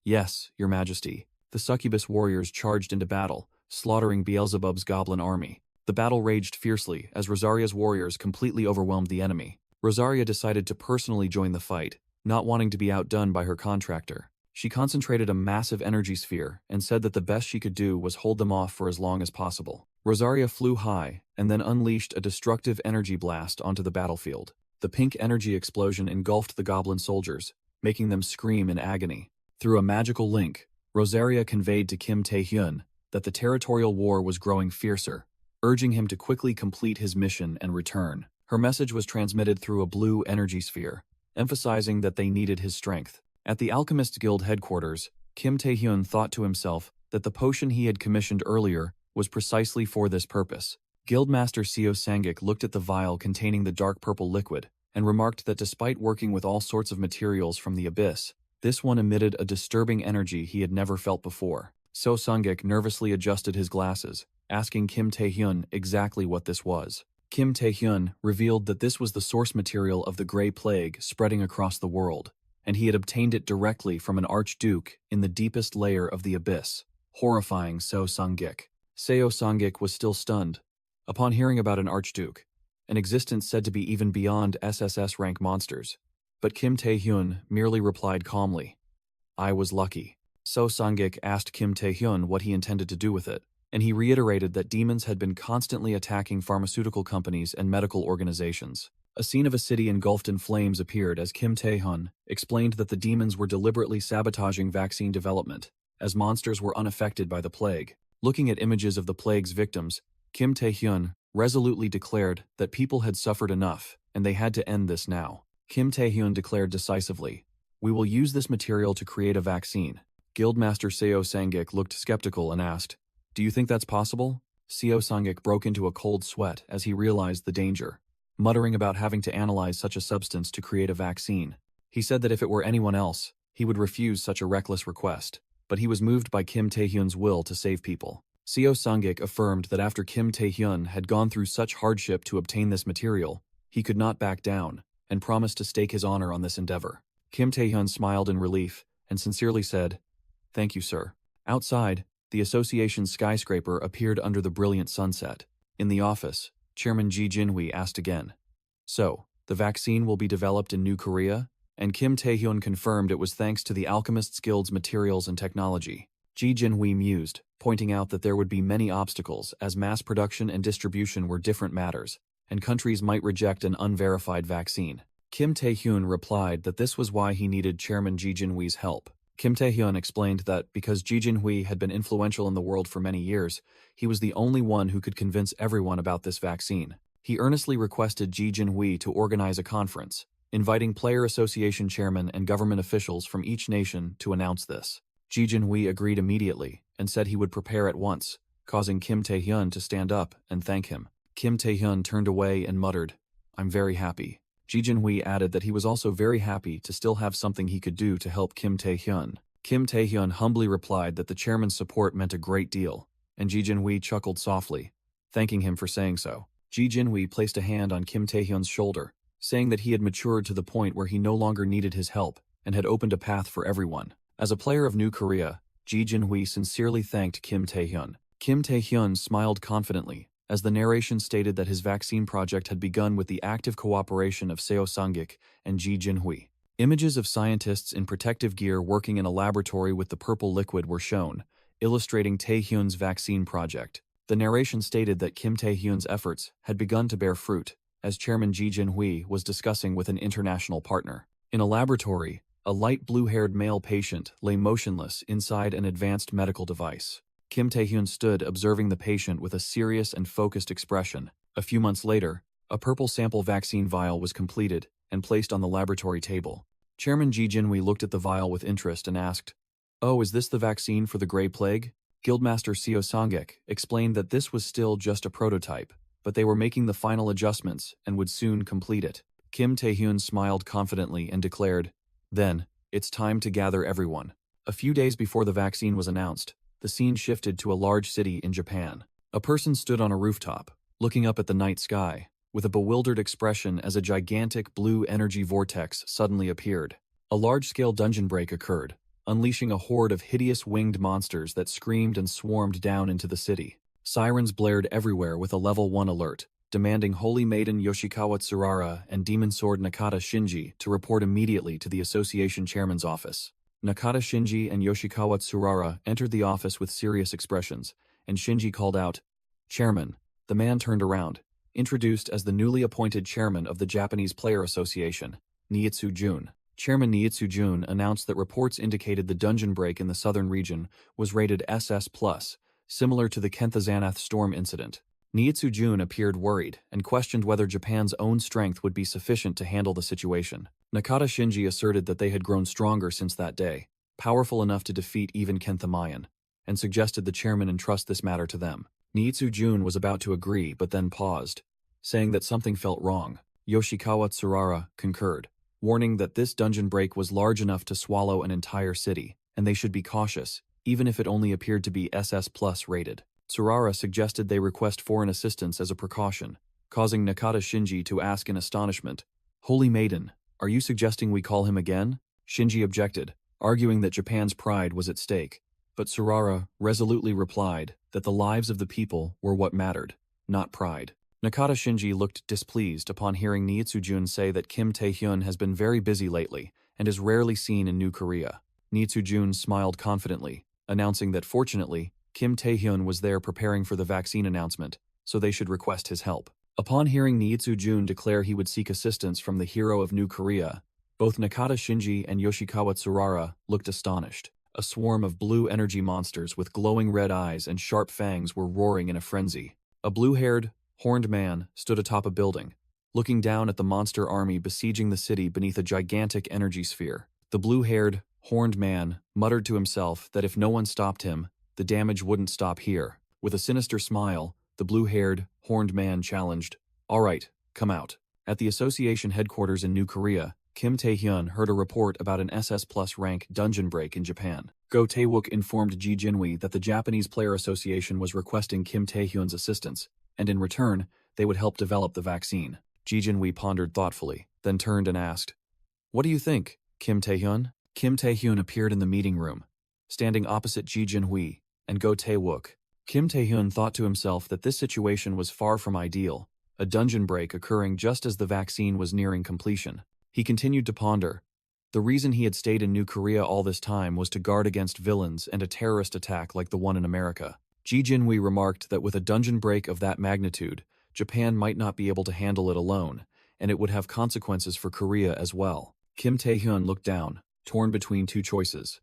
"Yes, your majesty." The succubus warriors charged into battle, slaughtering Beelzebub's goblin army. The battle raged fiercely as Rosaria's warriors completely overwhelmed the enemy. Rosaria decided to personally join the fight, not wanting to be outdone by her contractor. She concentrated a massive energy sphere and said that the best she could do was hold them off for as long as possible. Rosaria flew high and then unleashed a destructive energy blast onto the battlefield. The pink energy explosion engulfed the goblin soldiers, making them scream in agony. Through a magical link, Rosaria conveyed to Kim Taehyun that the territorial war was growing fiercer, urging him to quickly complete his mission and return. Her message was transmitted through a blue energy sphere, emphasizing that they needed his strength. At the Alchemist Guild headquarters, Kim Taehyun thought to himself that the potion he had commissioned earlier was precisely for this purpose. Guildmaster Seo Sangik looked at the vial containing the dark purple liquid and remarked that despite working with all sorts of materials from the abyss, this one emitted a disturbing energy he had never felt before. Seo Sangik nervously adjusted his glasses, asking Kim Taehyun exactly what this was. Kim Taehyun revealed that this was the source material of the Grey Plague spreading across the world, and he had obtained it directly from an archduke in the deepest layer of the abyss, horrifying Seo Sangik. Seo Sangik was still stunned. Upon hearing about an archduke, an existence said to be even beyond SSS rank monsters, But Kim Tae-hyun merely replied calmly, "I was lucky." So Sang-ik asked Kim Tae-hyun what he intended to do with it, and he reiterated that demons had been constantly attacking pharmaceutical companies and medical organizations. A scene of a city engulfed in flames appeared as Kim Tae-hyun explained that the demons were deliberately sabotaging vaccine development, as monsters were unaffected by the plague. Looking at images of the plague's victims, Kim Tae-hyun resolutely declared that people had suffered enough, and they had to end this now. Kim Tae-hyun declared decisively, "We will use this material to create a vaccine." Guildmaster Seo Sang-ik looked skeptical and asked, "Do you think that's possible?" Seo Sang-ik broke into a cold sweat as he realized the danger, muttering about having to analyze such a substance to create a vaccine. He said that if it were anyone else, he would refuse such a reckless request, but he was moved by Kim Tae-hyun's will to save people. Seo Sang-ik affirmed that after Kim Tae-hyun had gone through such hardship to obtain this material, he could not back down, and promised to stake his honor on this endeavor. Kim Tae-hyun smiled in relief and sincerely said, "Thank you, sir." Outside, the association's skyscraper appeared under the brilliant sunset. In the office, Chairman Ji Jinhui asked again, "So, the vaccine will be developed in New Korea?" And Kim Tae-hyun confirmed it was thanks to the Alchemists Guild's materials and technology. Ji Jinhui mused, pointing out that there would be many obstacles as mass production and distribution were different matters, and countries might reject an unverified vaccine. Kim Tae-hyun replied that this was why he needed Chairman Ji Jinhui's help. Kim Tae-hyun explained that because Ji Jinhui had been influential in the world for many years, he was the only one who could convince everyone about this vaccine. He earnestly requested Ji Jinhui to organize a conference, inviting player association chairmen and government officials from each nation to announce this. Ji Jinhui agreed immediately and said he would prepare at once, causing Kim Tae-hyun to stand up and thank him. Kim Tae-hyun turned away and muttered, "I'm very happy." Ji Jinhui added that he was also very happy to still have something he could do to help Kim Tae-hyun. Kim Tae-hyun humbly replied that the chairman's support meant a great deal, and Ji Jinhui chuckled softly, thanking him for saying so. Ji Jinhui placed a hand on Kim Tae-hyun's shoulder, saying that he had matured to the point where he no longer needed his help and had opened a path for everyone. As a player of New Korea, Ji Jinhui sincerely thanked Kim Tae-hyun. Kim Tae-hyun smiled confidently, as the narration stated that his vaccine project had begun with the active cooperation of Seo Sang-ik and Ji Jinhui. Images of scientists in protective gear working in a laboratory with the purple liquid were shown, illustrating Tae-hyun's vaccine project. The narration stated that Kim Tae-hyun's efforts had begun to bear fruit, as Chairman Ji Jinhui was discussing with an international partner. In a laboratory, a light blue-haired male patient lay motionless inside an advanced medical device. Kim Tae-hyun stood observing the patient with a serious and focused expression. A few months later, a purple sample vaccine vial was completed and placed on the laboratory table. Chairman Ji Jinhui looked at the vial with interest and asked, "Oh, is this the vaccine for the Grey Plague?" Guildmaster Seo Sang-ik explained that this was still just a prototype, but they were making the final adjustments and would soon complete it. Kim Tae-hyun smiled confidently and declared, "Then, it's time to gather everyone." A few days before the vaccine was announced, the scene shifted to a large city in Japan. A person stood on a rooftop, looking up at the night sky, with a bewildered expression as a gigantic blue energy vortex suddenly appeared. A large-scale dungeon break occurred, unleashing a horde of hideous winged monsters that screamed and swarmed down into the city. Sirens blared everywhere with a level 1 alert, demanding Holy Maiden Yoshikawa Tsurara and Demon Sword Nakata Shinji to report immediately to the association chairman's office. Nakata Shinji and Yoshikawa Tsurara entered the office with serious expressions, and Shinji called out, "Chairman." The man turned around, introduced as the newly appointed chairman of the Japanese Player Association, Niitsu Jun. Chairman Niitsu Jun announced that reports indicated the dungeon break in the southern region was rated SS+, similar to the Kenthazanath storm incident. Niitsu Jun appeared worried and questioned whether Japan's own strength would be sufficient to handle the situation. Nakata Shinji asserted that they had grown stronger since that day, powerful enough to defeat even Kenthamayan, and suggested the chairman entrust this matter to them. Niitsu Jun was about to agree but then paused, saying that something felt wrong. Yoshikawa Tsurara concurred, warning that this dungeon break was large enough to swallow an entire city, and they should be cautious, even if it only appeared to be SS+ rated. Tsurara suggested they request foreign assistance as a precaution, causing Nakata Shinji to ask in astonishment, "Holy Maiden, are you suggesting we call him again?" Shinji objected, arguing that Japan's pride was at stake, but Tsurara resolutely replied that the lives of the people were what mattered, not pride. Nakata Shinji looked displeased upon hearing Niitsujun say that Kim Taehyun has been very busy lately and is rarely seen in New Korea. Niitsujun smiled confidently, announcing that fortunately, Kim Taehyun was there preparing for the vaccine announcement, so they should request his help. Upon hearing Niitsujun declare he would seek assistance from the hero of New Korea, both Nakata Shinji and Yoshikawa Tsurara looked astonished. A swarm of blue energy monsters with glowing red eyes and sharp fangs were roaring in a frenzy. A blue-haired, horned man stood atop a building, looking down at the monster army besieging the city beneath a gigantic energy sphere. The blue-haired, horned man muttered to himself that if no one stopped him, the damage wouldn't stop here. With a sinister smile, the blue-haired, horned man challenged, "All right, come out." At the association headquarters in New Korea, Kim Taehyun heard a report about an SS Plus rank dungeon break in Japan. Go Taewook informed Ji Jinwi that the Japanese Player Association was requesting Kim Taehyun's assistance, and in return, they would help develop the vaccine. Ji Jinwi pondered thoughtfully, then turned and asked, "What do you think, Kim Taehyun?" Kim Taehyun appeared in the meeting room, standing opposite Ji Jinwi and Go Taewook. Kim Taehyun thought to himself that this situation was far from ideal, a dungeon break occurring just as the vaccine was nearing completion. He continued to ponder. The reason he had stayed in New Korea all this time was to guard against villains and a terrorist attack like the one in America. Ji Jinwi remarked that with a dungeon break of that magnitude, Japan might not be able to handle it alone, and it would have consequences for Korea as well. Kim Taehyun looked down, torn between two choices.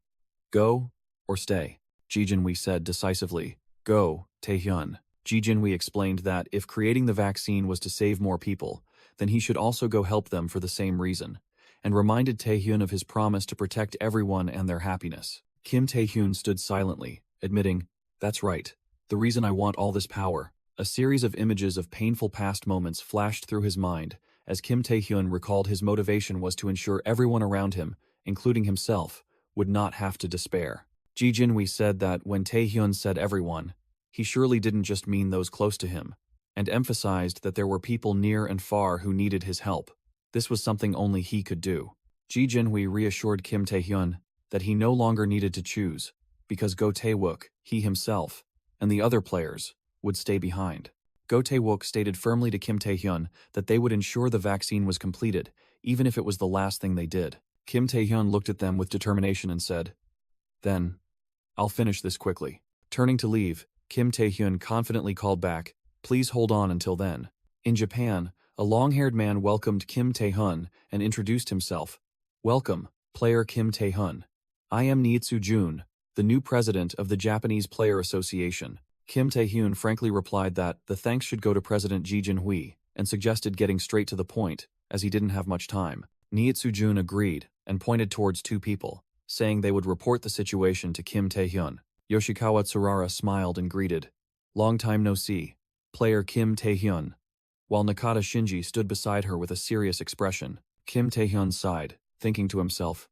Go or stay. Ji Jinwi said decisively, "Go, Taehyun." Ji Jinwi explained that if creating the vaccine was to save more people, then he should also go help them for the same reason, and reminded Taehyun of his promise to protect everyone and their happiness. Kim Taehyun stood silently, admitting, "That's right. The reason I want all this power." A series of images of painful past moments flashed through his mind as Kim Taehyun recalled his motivation was to ensure everyone around him, including himself, would not have to despair. Ji Jinwi said that when Taehyun said everyone, he surely didn't just mean those close to him, and emphasized that there were people near and far who needed his help. This was something only he could do. Ji Jinwi reassured Kim Taehyun that he no longer needed to choose, because Go Taewook, he himself, and the other players would stay behind. Go Taewook stated firmly to Kim Taehyun that they would ensure the vaccine was completed, even if it was the last thing they did. Kim Taehyun looked at them with determination and said, "Then, I'll finish this quickly." Turning to leave, Kim Taehyun confidently called back, "Please hold on until then." In Japan, a long-haired man welcomed Kim Taehyun and introduced himself. "Welcome, player Kim Taehyun. I am Niitsujun, the new president of the Japanese Player Association." Kim Taehyun frankly replied that the thanks should go to President Ji Jinhui and suggested getting straight to the point, as he didn't have much time. Niitsujun agreed and pointed towards two people, saying they would report the situation to Kim Taehyun. Yoshikawa Tsurara smiled and greeted, "Long time no see, player Kim Taehyun," while Nakata Shinji stood beside her with a serious expression. Kim Taehyun sighed, thinking to himself,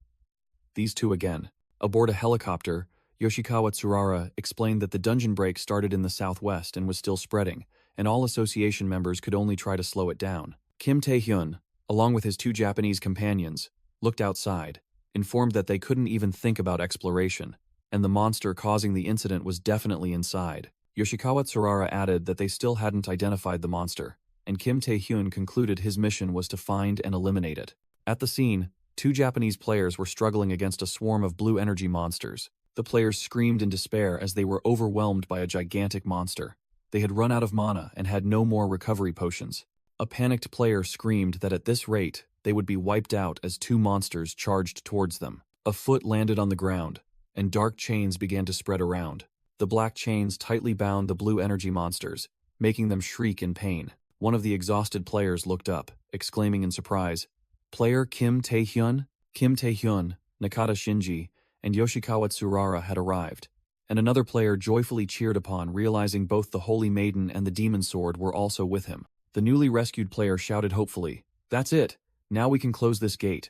"These two again." Aboard a helicopter, Yoshikawa Tsurara explained that the dungeon break started in the southwest and was still spreading, and all association members could only try to slow it down. Kim Taehyun, along with his two Japanese companions, looked outside, informed that they couldn't even think about exploration, and the monster causing the incident was definitely inside. Yoshikawa Tsurara added that they still hadn't identified the monster, and Kim Taehyun concluded his mission was to find and eliminate it. At the scene, two Japanese players were struggling against a swarm of blue energy monsters. The players screamed in despair as they were overwhelmed by a gigantic monster. They had run out of mana and had no more recovery potions. A panicked player screamed that at this rate, they would be wiped out as two monsters charged towards them. A foot landed on the ground, and dark chains began to spread around. The black chains tightly bound the blue energy monsters, making them shriek in pain. One of the exhausted players looked up, exclaiming in surprise, "Player Kim Taehyun?" Kim Taehyun, Nakata Shinji, and Yoshikawa Tsurara had arrived, and another player joyfully cheered upon realizing both the Holy Maiden and the Demon Sword were also with him. The newly rescued player shouted hopefully, "That's it! Now we can close this gate."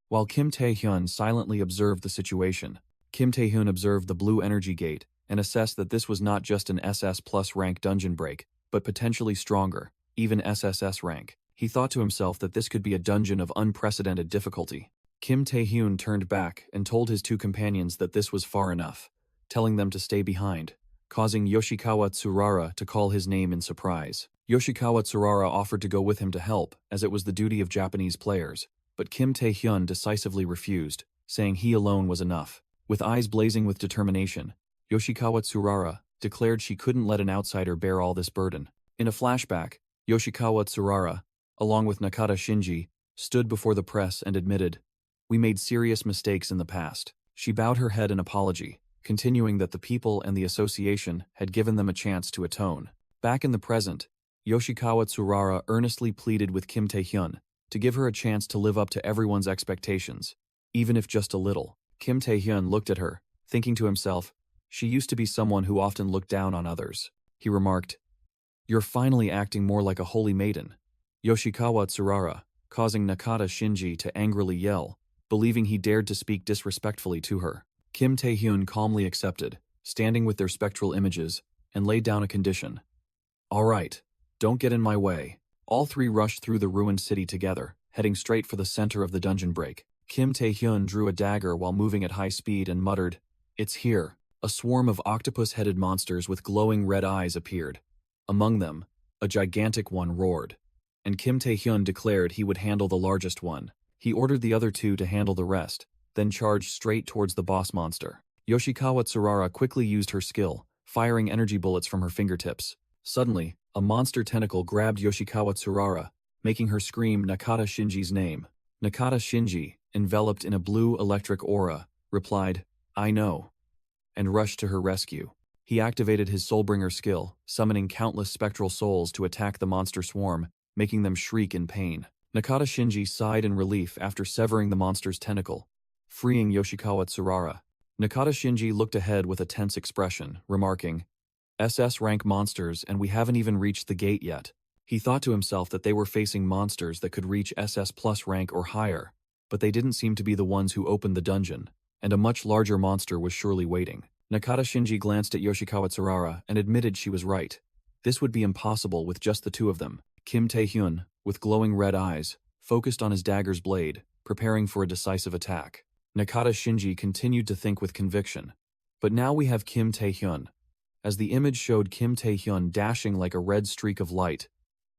While Kim Taehyun silently observed the situation, Kim Taehyun observed the blue energy gate and assessed that this was not just an SS plus rank dungeon break, but potentially stronger, even SSS rank. He thought to himself that this could be a dungeon of unprecedented difficulty. Kim Taehyun turned back and told his two companions that this was far enough, telling them to stay behind, causing Yoshikawa Tsurara to call his name in surprise. Yoshikawa Tsurara offered to go with him to help, as it was the duty of Japanese players, but Kim Tae-hyun decisively refused, saying he alone was enough. With eyes blazing with determination, Yoshikawa Tsurara declared she couldn't let an outsider bear all this burden. In a flashback, Yoshikawa Tsurara, along with Nakata Shinji, stood before the press and admitted, "We made serious mistakes in the past." She bowed her head in apology, continuing that the people and the association had given them a chance to atone. Back in the present, Yoshikawa Tsurara earnestly pleaded with Kim Tae-hyun to give her a chance to live up to everyone's expectations, even if just a little. Kim Tae-hyun looked at her, thinking to himself, she used to be someone who often looked down on others. He remarked, "You're finally acting more like a holy maiden." Yoshikawa Tsurara, causing Nakata Shinji to angrily yell, believing he dared to speak disrespectfully to her. Kim Tae-hyun calmly accepted, standing with their spectral images, and laid down a condition. "All right, don't get in my way." All three rushed through the ruined city together, heading straight for the center of the dungeon break. Kim Tae-hyun drew a dagger while moving at high speed and muttered, "It's here." A swarm of octopus-headed monsters with glowing red eyes appeared. Among them, a gigantic one roared, and Kim Tae-hyun declared he would handle the largest one. He ordered the other two to handle the rest, then charged straight towards the boss monster. Yoshikawa Tsurara quickly used her skill, firing energy bullets from her fingertips. Suddenly, a monster tentacle grabbed Yoshikawa Tsurara, making her scream Nakata Shinji's name. Nakata Shinji, enveloped in a blue electric aura, replied, "I know," and rushed to her rescue. He activated his Soulbringer skill, summoning countless spectral souls to attack the monster swarm, making them shriek in pain. Nakata Shinji sighed in relief after severing the monster's tentacle, freeing Yoshikawa Tsurara. Nakata Shinji looked ahead with a tense expression, remarking, "SS rank monsters and we haven't even reached the gate yet." He thought to himself that they were facing monsters that could reach SS plus rank or higher, but they didn't seem to be the ones who opened the dungeon, and a much larger monster was surely waiting. Nakata Shinji glanced at Yoshikawa Tsurara and admitted she was right. This would be impossible with just the two of them. Kim Tae-hyun, with glowing red eyes, focused on his dagger's blade, preparing for a decisive attack. Nakata Shinji continued to think with conviction. But now we have Kim Tae-hyun. As the image showed Kim Tae-hyun dashing like a red streak of light,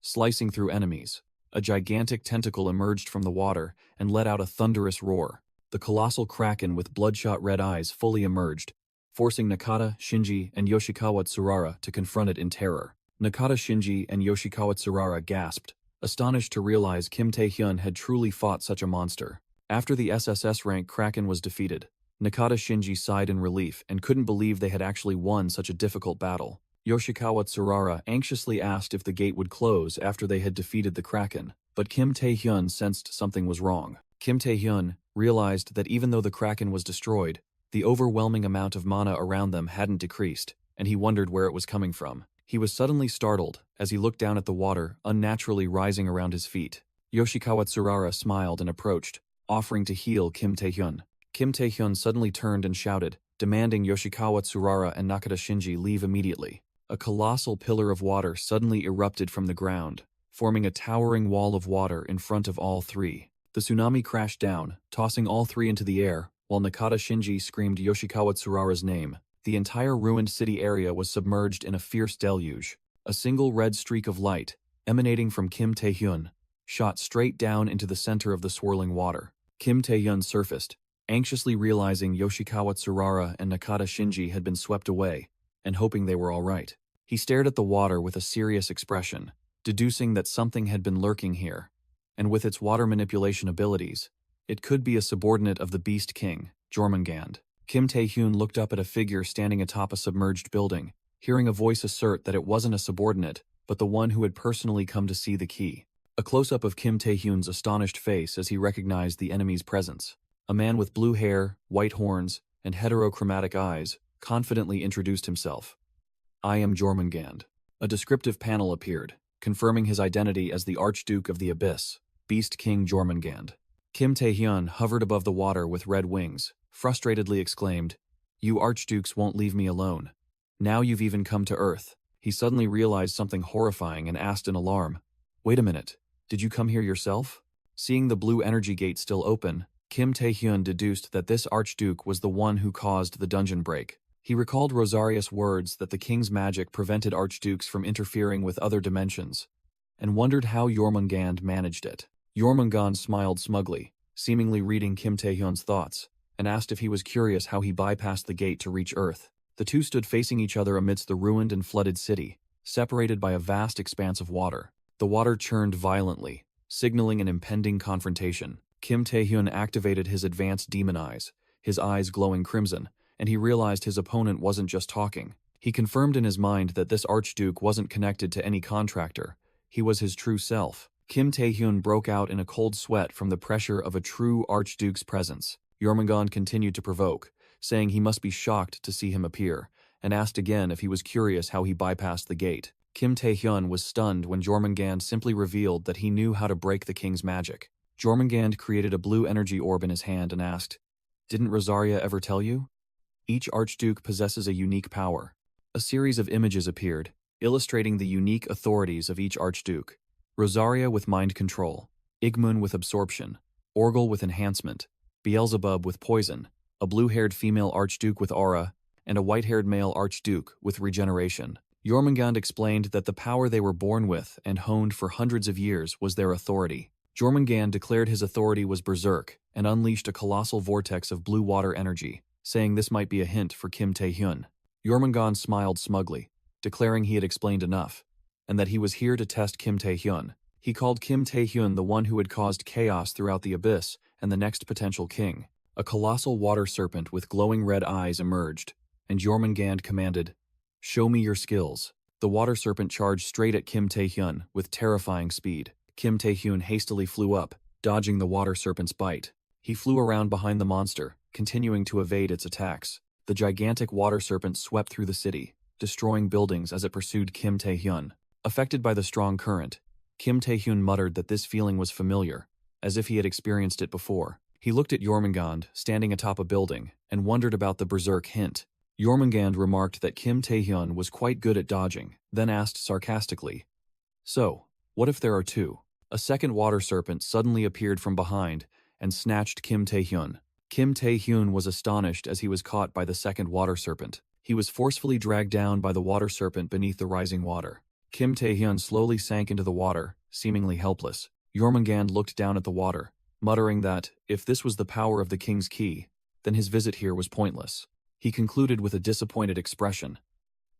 slicing through enemies, a gigantic tentacle emerged from the water and let out a thunderous roar. The colossal kraken with bloodshot red eyes fully emerged, forcing Nakata, Shinji, and Yoshikawa Tsurara to confront it in terror. Nakata Shinji and Yoshikawa Tsurara gasped, astonished to realize Kim Tae-hyun had truly fought such a monster. After the SSS rank kraken was defeated, Nakata Shinji sighed in relief and couldn't believe they had actually won such a difficult battle. Yoshikawa Tsurara anxiously asked if the gate would close after they had defeated the kraken, but Kim Tae-hyun sensed something was wrong. Kim Tae-hyun realized that even though the kraken was destroyed, the overwhelming amount of mana around them hadn't decreased, and he wondered where it was coming from. He was suddenly startled as he looked down at the water unnaturally rising around his feet. Yoshikawa Tsurara smiled and approached, offering to heal Kim Tae-hyun. Kim Tae-hyun suddenly turned and shouted, demanding Yoshikawa Tsurara and Nakata Shinji leave immediately. A colossal pillar of water suddenly erupted from the ground, forming a towering wall of water in front of all three. The tsunami crashed down, tossing all three into the air, while Nakata Shinji screamed Yoshikawa Tsurara's name. The entire ruined city area was submerged in a fierce deluge. A single red streak of light, emanating from Kim Tae-hyun, shot straight down into the center of the swirling water. Kim Tae-hyun surfaced, anxiously realizing Yoshikawa Tsurara and Nakata Shinji had been swept away, and hoping they were all right. He stared at the water with a serious expression, deducing that something had been lurking here, and with its water manipulation abilities, it could be a subordinate of the Beast King, Jormungand. Kim Tae-hyun looked up at a figure standing atop a submerged building, hearing a voice assert that it wasn't a subordinate, but the one who had personally come to see the key. A close-up of Kim Tae-hyun's astonished face as he recognized the enemy's presence. A man with blue hair, white horns, and heterochromatic eyes confidently introduced himself. "I am Jormungand." A descriptive panel appeared, confirming his identity as the Archduke of the Abyss, Beast King Jormungand. Kim Tae-hyun hovered above the water with red wings, frustratedly exclaimed, "You Archdukes won't leave me alone. Now you've even come to Earth." He suddenly realized something horrifying and asked in alarm, "Wait a minute, did you come here yourself?" Seeing the blue energy gate still open, Kim Tae-hyun deduced that this Archduke was the one who caused the dungeon break. He recalled Rosarius' words that the king's magic prevented archdukes from interfering with other dimensions, and wondered how Jormungand managed it. Jormungand smiled smugly, seemingly reading Kim Tae-hyun's thoughts, and asked if he was curious how he bypassed the gate to reach Earth. The two stood facing each other amidst the ruined and flooded city, separated by a vast expanse of water. The water churned violently, signaling an impending confrontation. Kim Tae-hyun activated his advanced demon eyes, his eyes glowing crimson, and he realized his opponent wasn't just talking. He confirmed in his mind that this archduke wasn't connected to any contractor. He was his true self. Kim Tae-hyun broke out in a cold sweat from the pressure of a true archduke's presence. Jormungand continued to provoke, saying he must be shocked to see him appear, and asked again if he was curious how he bypassed the gate. Kim Tae-hyun was stunned when Jormungand simply revealed that he knew how to break the king's magic. Jormungand created a blue energy orb in his hand and asked, "Didn't Rosaria ever tell you? Each archduke possesses a unique power." A series of images appeared, illustrating the unique authorities of each archduke. Rosaria with mind control, Igmun with absorption, Orgel with enhancement, Beelzebub with poison, a blue-haired female archduke with aura, and a white-haired male archduke with regeneration. Jormungand explained that the power they were born with and honed for hundreds of years was their authority. Jormungand declared his authority was berserk and unleashed a colossal vortex of blue water energy, saying this might be a hint for Kim Tae-hyun. Jormungand smiled smugly, declaring he had explained enough, and that he was here to test Kim Tae-hyun. He called Kim Tae-hyun the one who had caused chaos throughout the abyss and the next potential king. A colossal water serpent with glowing red eyes emerged, and Jormungand commanded, "Show me your skills." The water serpent charged straight at Kim Tae-hyun with terrifying speed. Kim Tae-hyun hastily flew up, dodging the water serpent's bite. He flew around behind the monster, continuing to evade its attacks. The gigantic water serpent swept through the city, destroying buildings as it pursued Kim Tae-hyun. Affected by the strong current, Kim Tae-hyun muttered that this feeling was familiar, as if he had experienced it before. He looked at Jormungand, standing atop a building, and wondered about the berserk hint. Jormungand remarked that Kim Tae-hyun was quite good at dodging, then asked sarcastically, "So, what if there are two?" A second water serpent suddenly appeared from behind and snatched Kim Tae-hyun. Kim Tae-hyun was astonished as he was caught by the second water serpent. He was forcefully dragged down by the water serpent beneath the rising water. Kim Tae-hyun slowly sank into the water, seemingly helpless. Jormungand looked down at the water, muttering that, if this was the power of the king's key, then his visit here was pointless. He concluded with a disappointed expression.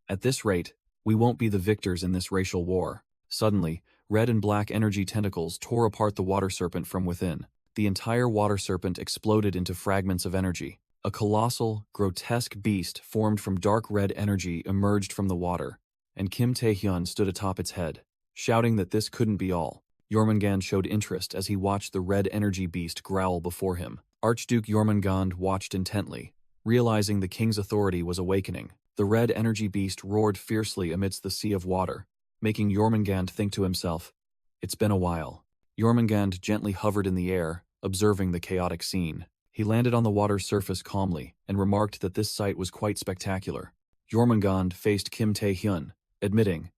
"At this rate, we won't be the victors in this racial war." Suddenly, red and black energy tentacles tore apart the water serpent from within. The entire water serpent exploded into fragments of energy. A colossal, grotesque beast formed from dark red energy emerged from the water, and Kim Tae-hyun stood atop its head, shouting that this couldn't be all. Jormungand showed interest as he watched the red energy beast growl before him. Archduke Jormungand watched intently, realizing the king's authority was awakening. The red energy beast roared fiercely amidst the sea of water, making Jormungand think to himself, "It's been a while." Jormungand gently hovered in the air, observing the chaotic scene. He landed on the water's surface calmly and remarked that this sight was quite spectacular. Jormungand faced Kim Tae-hyun, admitting,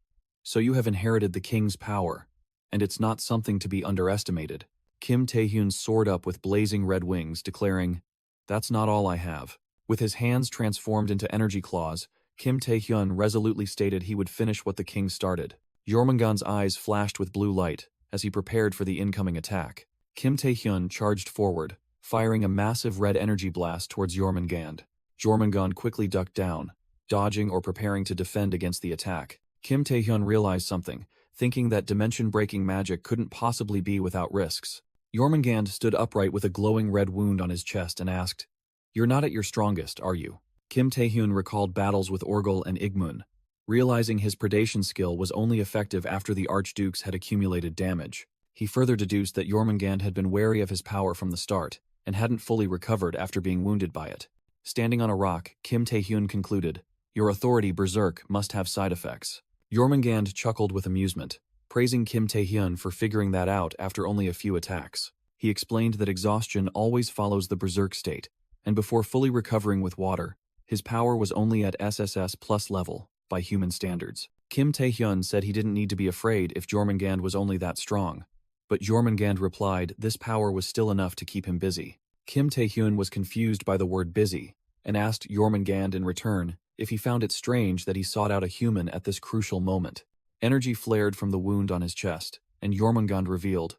"So you have inherited the king's power, and it's not something to be underestimated." Kim Tae-hyun soared up with blazing red wings, declaring, "That's not all I have." With his hands transformed into energy claws, Kim Tae-hyun resolutely stated he would finish what the king started. Jormungand's eyes flashed with blue light as he prepared for the incoming attack. Kim Tae-hyun charged forward, firing a massive red energy blast towards Jormungand. Jormungand quickly ducked down, dodging or preparing to defend against the attack. Kim Tae-hyun realized something, thinking that dimension-breaking magic couldn't possibly be without risks. Jormungand stood upright with a glowing red wound on his chest and asked, "You're not at your strongest, are you?" Kim Tae-hyun recalled battles with Orgel and Igmun, realizing his predation skill was only effective after the archdukes had accumulated damage. He further deduced that Jormungand had been wary of his power from the start, and hadn't fully recovered after being wounded by it. Standing on a rock, Kim Tae-hyun concluded, "Your authority, Berserk, must have side effects." Jormungand chuckled with amusement, praising Kim Tae-hyun for figuring that out after only a few attacks. He explained that exhaustion always follows the Berserk state, and before fully recovering with water, his power was only at SSS plus level, by human standards. Kim Tae-hyun said he didn't need to be afraid if Jormungand was only that strong, but Jormungand replied this power was still enough to keep him busy. Kim Tae-hyun was confused by the word busy, and asked Jormungand in return if he found it strange that he sought out a human at this crucial moment. Energy flared from the wound on his chest, and Jormungand revealed,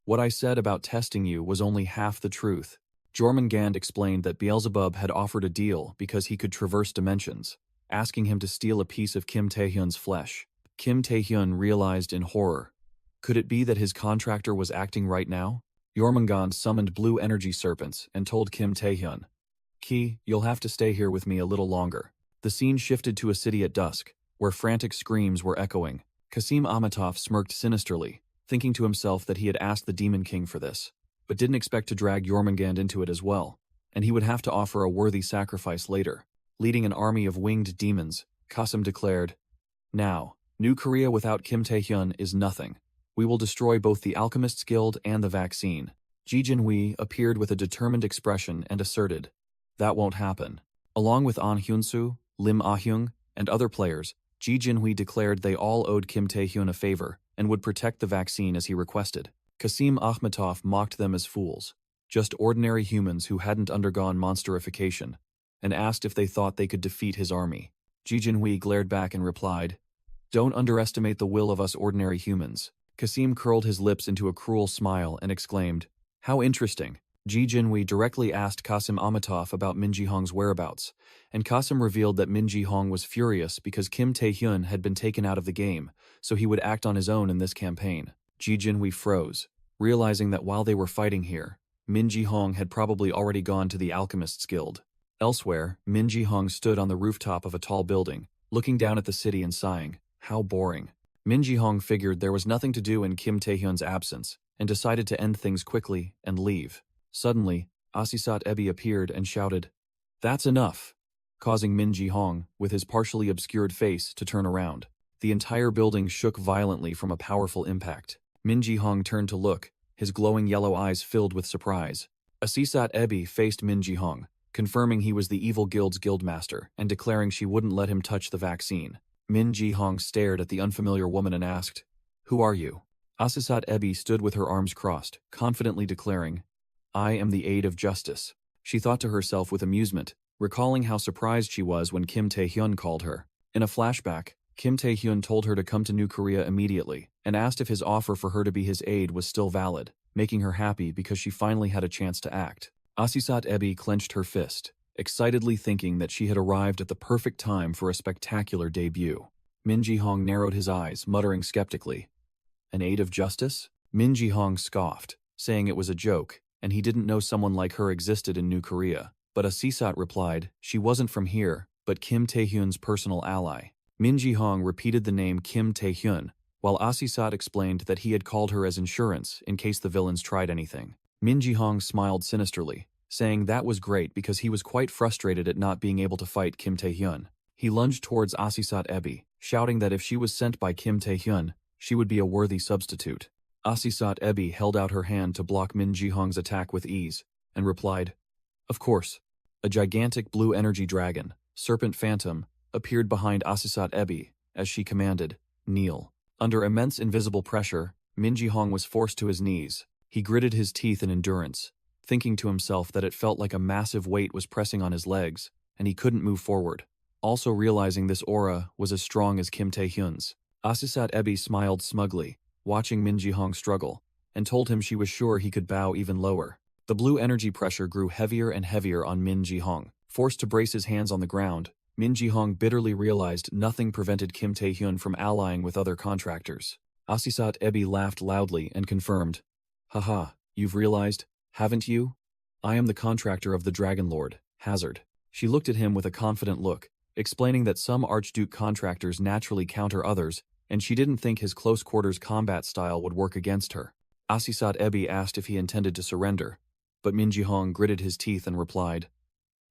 "What I said about testing you was only half the truth." Jormungand explained that Beelzebub had offered a deal because he could traverse dimensions, asking him to steal a piece of Kim Taehyun's flesh. Kim Taehyun realized in horror. Could it be that his contractor was acting right now? Jormungand summoned blue energy serpents and told Kim Taehyun, "Ki, you'll have to stay here with me a little longer." The scene shifted to a city at dusk, where frantic screams were echoing. Kasim Amitov smirked sinisterly, thinking to himself that he had asked the Demon King for this, but didn't expect to drag Jormungand into it as well, and he would have to offer a worthy sacrifice later. Leading an army of winged demons, Kasim declared, "Now, New Korea without Kim Taehyun is nothing. We will destroy both the Alchemists Guild and the vaccine." Ji Jinhui appeared with a determined expression and asserted, "That won't happen." Along with An Hyunsu, Lim Ah-hyung, and other players, Ji Jinhui declared they all owed Kim Taehyun a favor and would protect the vaccine as he requested. Kasim Akhmatov mocked them as fools, just ordinary humans who hadn't undergone monsterification, and asked if they thought they could defeat his army. Ji Jinhui glared back and replied, "Don't underestimate the will of us ordinary humans." Kasim curled his lips into a cruel smile and exclaimed, "How interesting." Ji Jinhui directly asked Kasim Amitov about Min Ji-hong's whereabouts, and Kasim revealed that Min Ji-hong was furious because Kim Tae-hyun had been taken out of the game, so he would act on his own in this campaign. Ji Jinhui froze, realizing that while they were fighting here, Min Ji-hong had probably already gone to the Alchemists Guild. Elsewhere, Min Ji-hong stood on the rooftop of a tall building, looking down at the city and sighing, "How boring." Min Ji-hong figured there was nothing to do in Kim Tae-hyun's absence, and decided to end things quickly and leave. Suddenly, Asisat Ebi appeared and shouted, "That's enough," causing Min Ji-hong, with his partially obscured face, to turn around. The entire building shook violently from a powerful impact. Min Ji-hong turned to look, his glowing yellow eyes filled with surprise. Asisat Ebi faced Min Ji-hong, confirming he was the evil guild's guildmaster and declaring she wouldn't let him touch the vaccine. Min Ji-hong stared at the unfamiliar woman and asked, "Who are you?" Asisat Ebi stood with her arms crossed, confidently declaring, "I am the aid of justice." She thought to herself with amusement, recalling how surprised she was when Kim Tae-hyun called her. In a flashback, Kim Tae-hyun told her to come to New Korea immediately and asked if his offer for her to be his aide was still valid, making her happy because she finally had a chance to act. Asisat Ebi clenched her fist, excitedly thinking that she had arrived at the perfect time for a spectacular debut. Min Ji-hong narrowed his eyes, muttering skeptically, "An aid of justice?" Min Ji-hong scoffed, saying it was a joke, and he didn't know someone like her existed in New Korea. But Asisat replied she wasn't from here, but Kim Tae-hyun's personal ally. Min Ji-hong repeated the name Kim Tae-hyun, while Asisat explained that he had called her as insurance in case the villains tried anything. Min Ji-hong smiled sinisterly, saying that was great because he was quite frustrated at not being able to fight Kim Tae-hyun. He lunged towards Asisat Ebi, shouting that if she was sent by Kim Tae-hyun, she would be a worthy substitute. Asisat Ebi held out her hand to block Min Ji-hong's attack with ease, and replied, "Of course." A gigantic blue energy dragon, Serpent Phantom, appeared behind Asisat Ebi as she commanded, "Kneel." Under immense invisible pressure, Min Ji-hong was forced to his knees. He gritted his teeth in endurance, thinking to himself that it felt like a massive weight was pressing on his legs, and he couldn't move forward. Also realizing this aura was as strong as Kim Tae-hyun's. Asisat Ebi smiled smugly, watching Min Ji-hong struggle, and told him she was sure he could bow even lower. The blue energy pressure grew heavier and heavier on Min Ji-hong. Forced to brace his hands on the ground, Min Ji-hong bitterly realized nothing prevented Kim Tae-hyun from allying with other contractors. Asisat Ebi laughed loudly and confirmed, "Haha, you've realized, haven't you? I am the contractor of the Dragon Lord, Hazard." She looked at him with a confident look, explaining that some Archduke contractors naturally counter others, and she didn't think his close-quarters combat style would work against her. Asisat Ebi asked if he intended to surrender, but Min Ji-hong gritted his teeth and replied,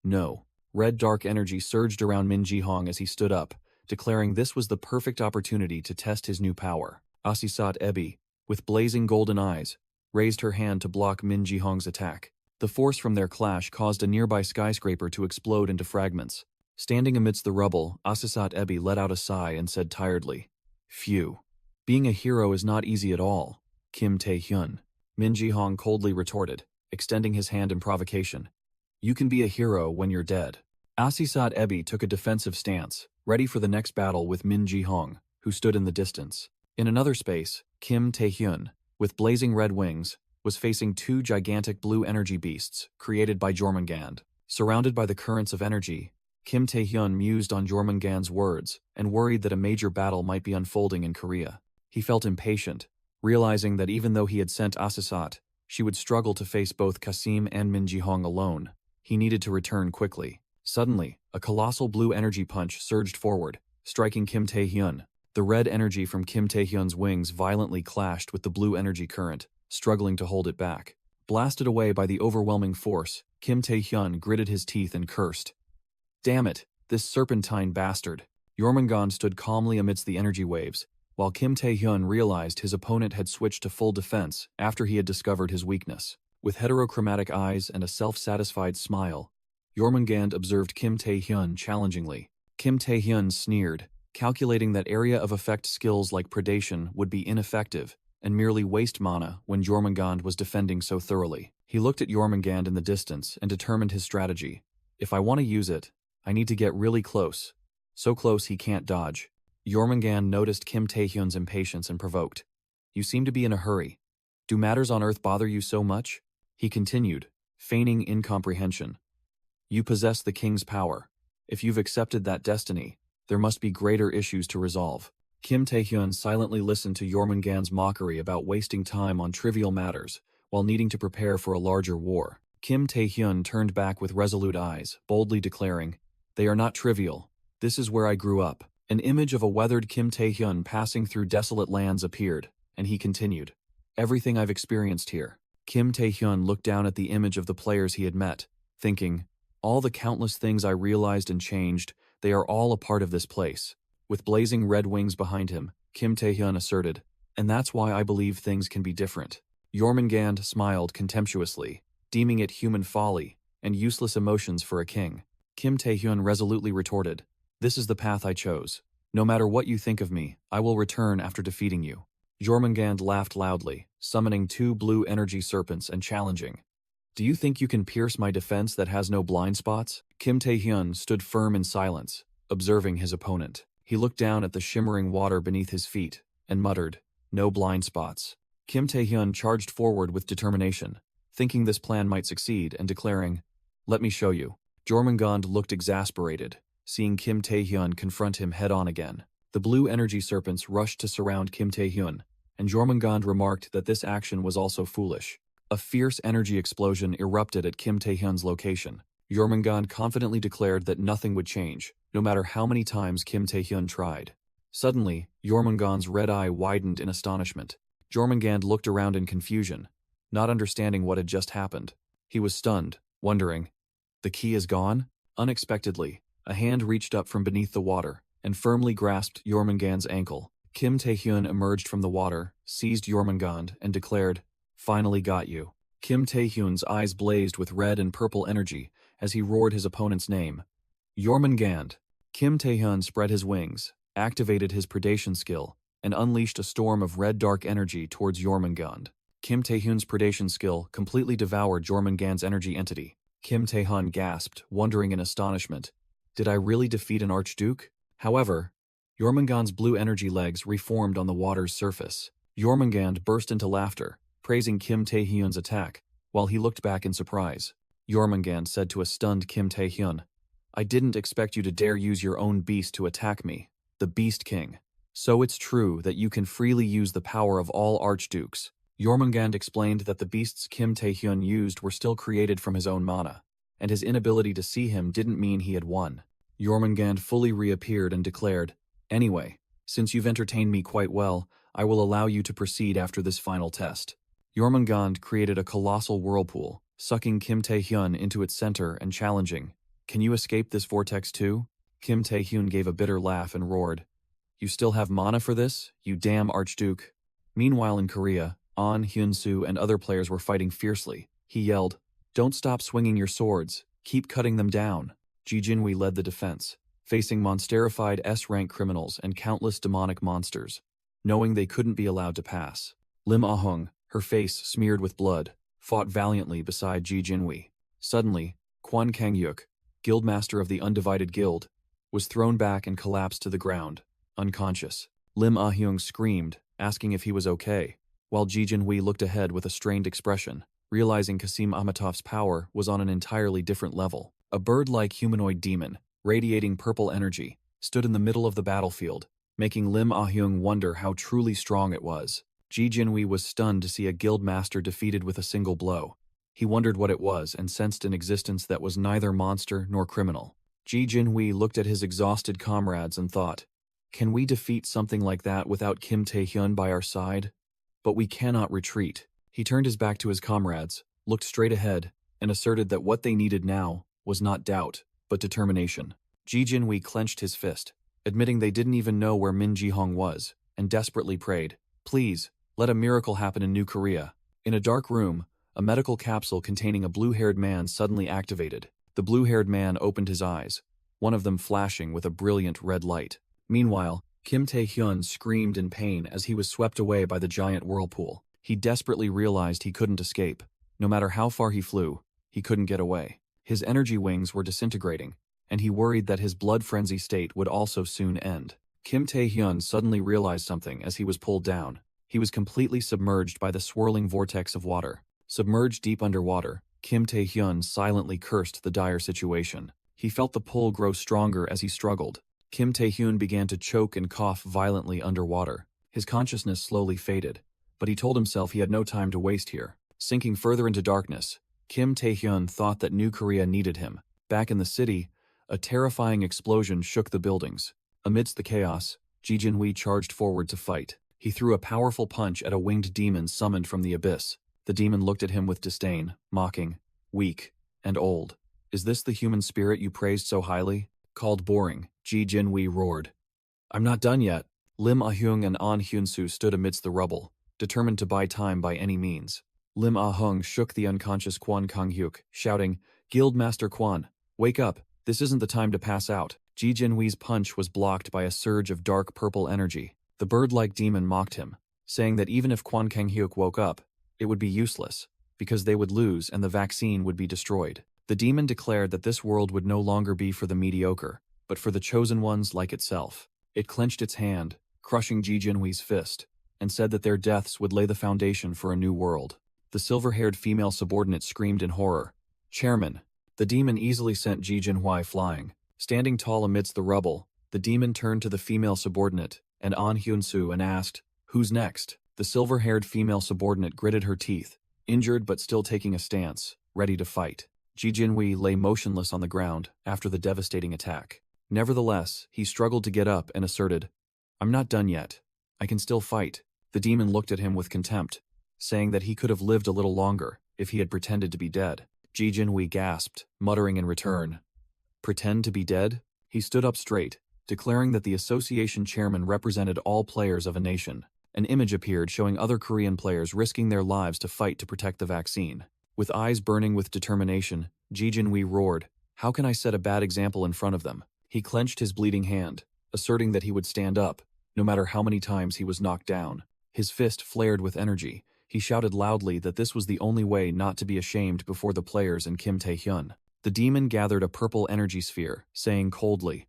"No." Red dark energy surged around Min Ji-hong as he stood up, declaring this was the perfect opportunity to test his new power. Asisat Ebi, with blazing golden eyes, raised her hand to block Min Ji-hong's attack. The force from their clash caused a nearby skyscraper to explode into fragments. Standing amidst the rubble, Asisat Ebi let out a sigh and said tiredly, "Phew. Being a hero is not easy at all, Kim Tae-hyun." Min Ji-hong coldly retorted, extending his hand in provocation, You can be a hero when you're dead. Asisat Ebi took a defensive stance, ready for the next battle with Min Ji-hong, who stood in the distance. In another space, Kim Tae-hyun, with blazing red wings, was facing two gigantic blue energy beasts created by Jormungand. Surrounded by the currents of energy, Kim Tae-hyun mused on Jormungand's words and worried that a major battle might be unfolding in Korea. He felt impatient, realizing that even though he had sent Asisat, she would struggle to face both Kasim and Min Ji-hong alone. He needed to return quickly. Suddenly, a colossal blue energy punch surged forward, striking Kim Tae-hyun. The red energy from Kim Tae-hyun's wings violently clashed with the blue energy current, struggling to hold it back. Blasted away by the overwhelming force, Kim Tae-hyun gritted his teeth and cursed. Damn it, this serpentine bastard. Jormungand stood calmly amidst the energy waves, while Kim Tae-hyun realized his opponent had switched to full defense after he had discovered his weakness. With heterochromatic eyes and a self-satisfied smile, Jormungand observed Kim Tae-hyun challengingly. Kim Tae-hyun sneered, calculating that area of effect skills like predation would be ineffective and merely waste mana when Jormungand was defending so thoroughly. He looked at Jormungand in the distance and determined his strategy. If I want to use it, I need to get really close. So close he can't dodge. Jormungand noticed Kim Tae-hyun's impatience and provoked. You seem to be in a hurry. Do matters on Earth bother you so much? He continued, feigning incomprehension. You possess the king's power. If you've accepted that destiny, there must be greater issues to resolve. Kim Tae-hyun silently listened to Jormungand's mockery about wasting time on trivial matters while needing to prepare for a larger war. Kim Tae-hyun turned back with resolute eyes, boldly declaring, They are not trivial. This is where I grew up. An image of a weathered Kim Tae-hyun passing through desolate lands appeared, and he continued, Everything I've experienced here. Kim Tae-hyun looked down at the image of the players he had met, thinking, all the countless things I realized and changed, they are all a part of this place. With blazing red wings behind him, Kim Tae-hyun asserted, and that's why I believe things can be different. Jormungand smiled contemptuously, deeming it human folly and useless emotions for a king. Kim Tae-hyun resolutely retorted, This is the path I chose. No matter what you think of me, I will return after defeating you. Jormungand laughed loudly, summoning two blue energy serpents and challenging. Do you think you can pierce my defense that has no blind spots? Kim Tae-hyun stood firm in silence, observing his opponent. He looked down at the shimmering water beneath his feet and muttered, No blind spots. Kim Tae-hyun charged forward with determination, thinking this plan might succeed and declaring, Let me show you. Jormungand looked exasperated, seeing Kim Tae-hyun confront him head-on again. The blue energy serpents rushed to surround Kim Tae-hyun, and Jormungand remarked that this action was also foolish. A fierce energy explosion erupted at Kim Tae-hyun's location. Jormungand confidently declared that nothing would change, no matter how many times Kim Tae-hyun tried. Suddenly, Jormungand's red eye widened in astonishment. Jormungand looked around in confusion, not understanding what had just happened. He was stunned, wondering, The key is gone? Unexpectedly, a hand reached up from beneath the water and firmly grasped Jormungand's ankle. Kim Tae-hyun emerged from the water, seized Jormungand, and declared, Finally got you. Kim Tae-hyun's eyes blazed with red and purple energy as he roared his opponent's name. Jormungand. Kim Tae-hyun spread his wings, activated his predation skill, and unleashed a storm of red dark energy towards Jormungand. Kim Tae-hyun's predation skill completely devoured Jormungand's energy entity. Kim Tae-hyun gasped, wondering in astonishment, Did I really defeat an archduke? However, Jormungand's blue energy legs reformed on the water's surface. Jormungand burst into laughter, praising Kim Tae-hyun's attack, while he looked back in surprise. Jormungand said to a stunned Kim Tae-hyun, I didn't expect you to dare use your own beast to attack me, the Beast King. So it's true that you can freely use the power of all archdukes. Jormungand explained that the beasts Kim Tae-hyun used were still created from his own mana, and his inability to see him didn't mean he had won. Jormungand fully reappeared and declared, Anyway, since you've entertained me quite well, I will allow you to proceed after this final test. Jormungand created a colossal whirlpool, sucking Kim Tae-hyun into its center and challenging, Can you escape this vortex too? Kim Tae-hyun gave a bitter laugh and roared, You still have mana for this, you damn archduke? Meanwhile in Korea, An Hyun-soo and other players were fighting fiercely. He yelled, Don't stop swinging your swords, keep cutting them down. Ji Jinwei led the defense, facing monsterified S-rank criminals and countless demonic monsters, knowing they couldn't be allowed to pass. Lim Ah-hung, her face smeared with blood, fought valiantly beside Ji Jinwei. Suddenly, Quan Kangyuk, guildmaster of the Undivided Guild, was thrown back and collapsed to the ground, unconscious. Lim Ah-hyung screamed, asking if he was okay, while Ji Jinhui looked ahead with a strained expression, realizing Kasim Amatov's power was on an entirely different level. A bird-like humanoid demon, radiating purple energy, stood in the middle of the battlefield, making Lim Ah-hyung wonder how truly strong it was. Ji Jinhui was stunned to see a guildmaster defeated with a single blow. He wondered what it was and sensed an existence that was neither monster nor criminal. Ji Jinhui looked at his exhausted comrades and thought, "Can we defeat something like that without Kim Tae-hyun by our side? But we cannot retreat." He turned his back to his comrades, looked straight ahead, and asserted that what they needed now was not doubt, but determination. Ji Jinhui clenched his fist, admitting they didn't even know where Min Ji-hong was, and desperately prayed, "Please, let a miracle happen in New Korea." In a dark room, a medical capsule containing a blue-haired man suddenly activated. The blue-haired man opened his eyes, one of them flashing with a brilliant red light. Meanwhile, Kim Tae-hyun screamed in pain as he was swept away by the giant whirlpool. He desperately realized he couldn't escape. No matter how far he flew, he couldn't get away. His energy wings were disintegrating, and he worried that his blood frenzy state would also soon end. Kim Tae-hyun suddenly realized something as he was pulled down. He was completely submerged by the swirling vortex of water. Submerged deep underwater, Kim Tae-hyun silently cursed the dire situation. He felt the pull grow stronger as he struggled. Kim Tae-hyun began to choke and cough violently underwater. His consciousness slowly faded, but he told himself he had no time to waste here. Sinking further into darkness, Kim Tae-hyun thought that New Korea needed him. Back in the city, a terrifying explosion shook the buildings. Amidst the chaos, Ji Jinhui charged forward to fight. He threw a powerful punch at a winged demon summoned from the abyss. The demon looked at him with disdain, mocking, "Weak and old. Is this the human spirit you praised so highly?" Called boring, Ji Jinhui roared, "I'm not done yet." Lim Ah-hyung and An Hyun-soo stood amidst the rubble, determined to buy time by any means. Lim Ah-hyung shook the unconscious Kwon Kang-hyuk, shouting, "Guildmaster Kwon, wake up, this isn't the time to pass out." Ji Jinhui's punch was blocked by a surge of dark purple energy. The bird-like demon mocked him, saying that even if Kwon Kang-hyuk woke up, it would be useless, because they would lose and the vaccine would be destroyed. The demon declared that this world would no longer be for the mediocre, but for the chosen ones like itself. It clenched its hand, crushing Ji Jinhui's fist, and said that their deaths would lay the foundation for a new world. The silver-haired female subordinate screamed in horror, "Chairman!" The demon easily sent Ji Jinhui flying. Standing tall amidst the rubble, the demon turned to the female subordinate and An Hyun-soo and asked, "Who's next?" The silver-haired female subordinate gritted her teeth, injured but still taking a stance, ready to fight. Ji Jinhui lay motionless on the ground after the devastating attack. Nevertheless, he struggled to get up and asserted, "I'm not done yet. I can still fight." The demon looked at him with contempt, saying that he could have lived a little longer if he had pretended to be dead. Ji Jinhui gasped, muttering in return, "Pretend to be dead?" He stood up straight, declaring that the association chairman represented all players of a nation. An image appeared showing other Korean players risking their lives to fight to protect the vaccine. With eyes burning with determination, Ji Jinhui roared, "How can I set a bad example in front of them?" He clenched his bleeding hand, asserting that he would stand up, no matter how many times he was knocked down. His fist flared with energy. He shouted loudly that this was the only way not to be ashamed before the players and Kim Tae-hyun. The demon gathered a purple energy sphere, saying coldly,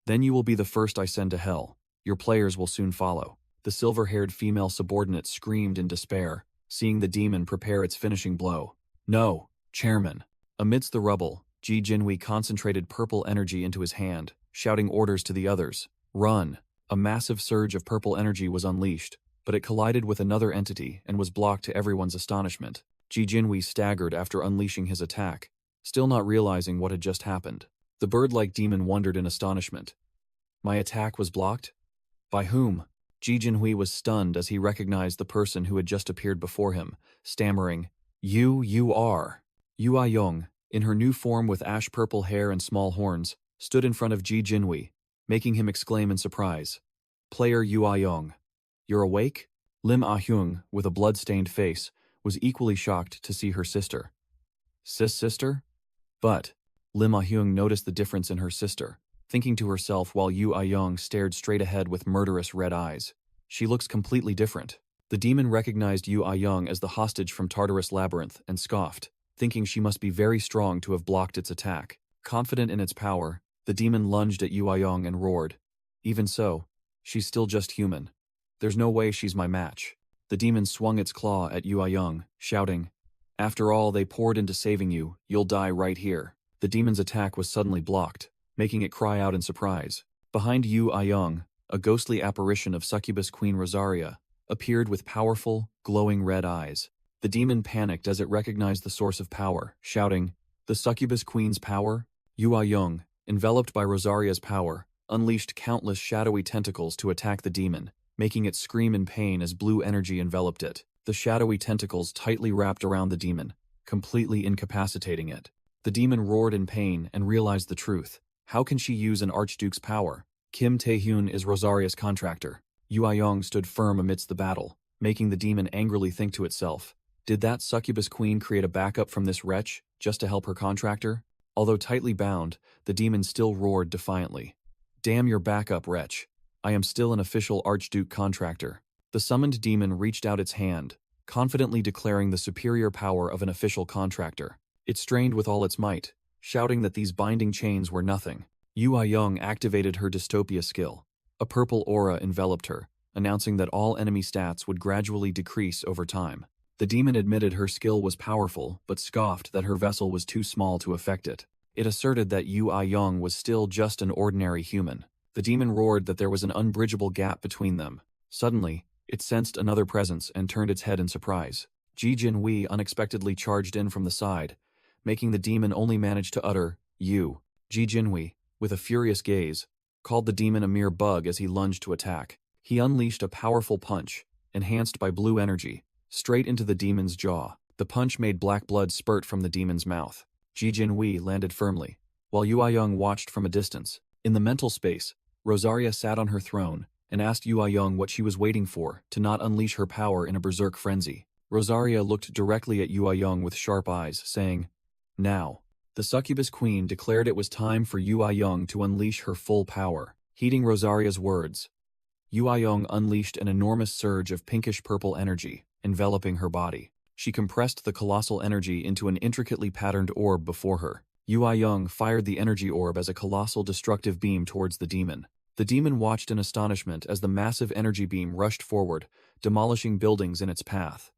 "Then you will be the first I send to hell. Your players will soon follow." The silver-haired female subordinate screamed in despair, seeing the demon prepare its finishing blow. "No, Chairman." Amidst the rubble, Ji Jinhui concentrated purple energy into his hand, shouting orders to the others. "Run!" A massive surge of purple energy was unleashed, but it collided with another entity and was blocked to everyone's astonishment. Ji Jinhui staggered after unleashing his attack, still not realizing what had just happened. The bird-like demon wondered in astonishment. "My attack was blocked? By whom?" Ji Jinhui was stunned as he recognized the person who had just appeared before him, stammering, You are." Yu Ah-young, in her new form with ash-purple hair and small horns, stood in front of Ji Jinhui, making him exclaim in surprise, "Player Yu Ah-young, you're awake?" Lim Ah-hyung, with a blood-stained face, was equally shocked to see her sister. Sister? But Lim Ah-hyung noticed the difference in her sister, thinking to herself while Yu Ah-young stared straight ahead with murderous red eyes. She looks completely different. The demon recognized Yu Ah-young as the hostage from Tartarus Labyrinth and scoffed. thinking she must be very strong to have blocked its attack. Confident in its power, the demon lunged at Yu Ayong and roared. Even so, she's still just human. There's no way she's my match. The demon swung its claw at Yu Ayong, shouting, "After all they poured into saving you, you'll die right here." The demon's attack was suddenly blocked, making it cry out in surprise. Behind Yu Ayong, a ghostly apparition of succubus Queen Rosaria appeared with powerful, glowing red eyes. The demon panicked as it recognized the source of power, shouting, "The succubus queen's power?" Yu Ayong, enveloped by Rosaria's power, unleashed countless shadowy tentacles to attack the demon, making it scream in pain as blue energy enveloped it. The shadowy tentacles tightly wrapped around the demon, completely incapacitating it. The demon roared in pain and realized the truth. How can she use an archduke's power? Kim Taehyun is Rosaria's contractor. Yu Ayong stood firm amidst the battle, making the demon angrily think to itself, did that succubus queen create a backup from this wretch, just to help her contractor? Although tightly bound, the demon still roared defiantly. Damn your backup, wretch. I am still an official archduke contractor. The summoned demon reached out its hand, confidently declaring the superior power of an official contractor. It strained with all its might, shouting that these binding chains were nothing. Yu Ayong activated her dystopia skill. A purple aura enveloped her, announcing that all enemy stats would gradually decrease over time. The demon admitted her skill was powerful, but scoffed that her vessel was too small to affect it. It asserted that Yu Ayong was still just an ordinary human. The demon roared that there was an unbridgeable gap between them. Suddenly, it sensed another presence and turned its head in surprise. Ji Jinhui unexpectedly charged in from the side, making the demon only manage to utter, "You." Ji Jinhui, with a furious gaze, called the demon a mere bug as he lunged to attack. He unleashed a powerful punch, enhanced by blue energy, straight into the demon's jaw. The punch made black blood spurt from the demon's mouth. Ji Jinhui landed firmly, while Yu Ayong watched from a distance. In the mental space, Rosaria sat on her throne and asked Yu Ayong what she was waiting for to not unleash her power in a berserk frenzy. Rosaria looked directly at Yu Ayong with sharp eyes, saying, "Now." The succubus queen declared it was time for Yu Ayong to unleash her full power. Heeding Rosaria's words, Yu Ayong unleashed an enormous surge of pinkish-purple energy, enveloping her body. She compressed the colossal energy into an intricately patterned orb before her. Yu Ayong fired the energy orb as a colossal destructive beam towards the demon. The demon watched in astonishment as the massive energy beam rushed forward, demolishing buildings in its path.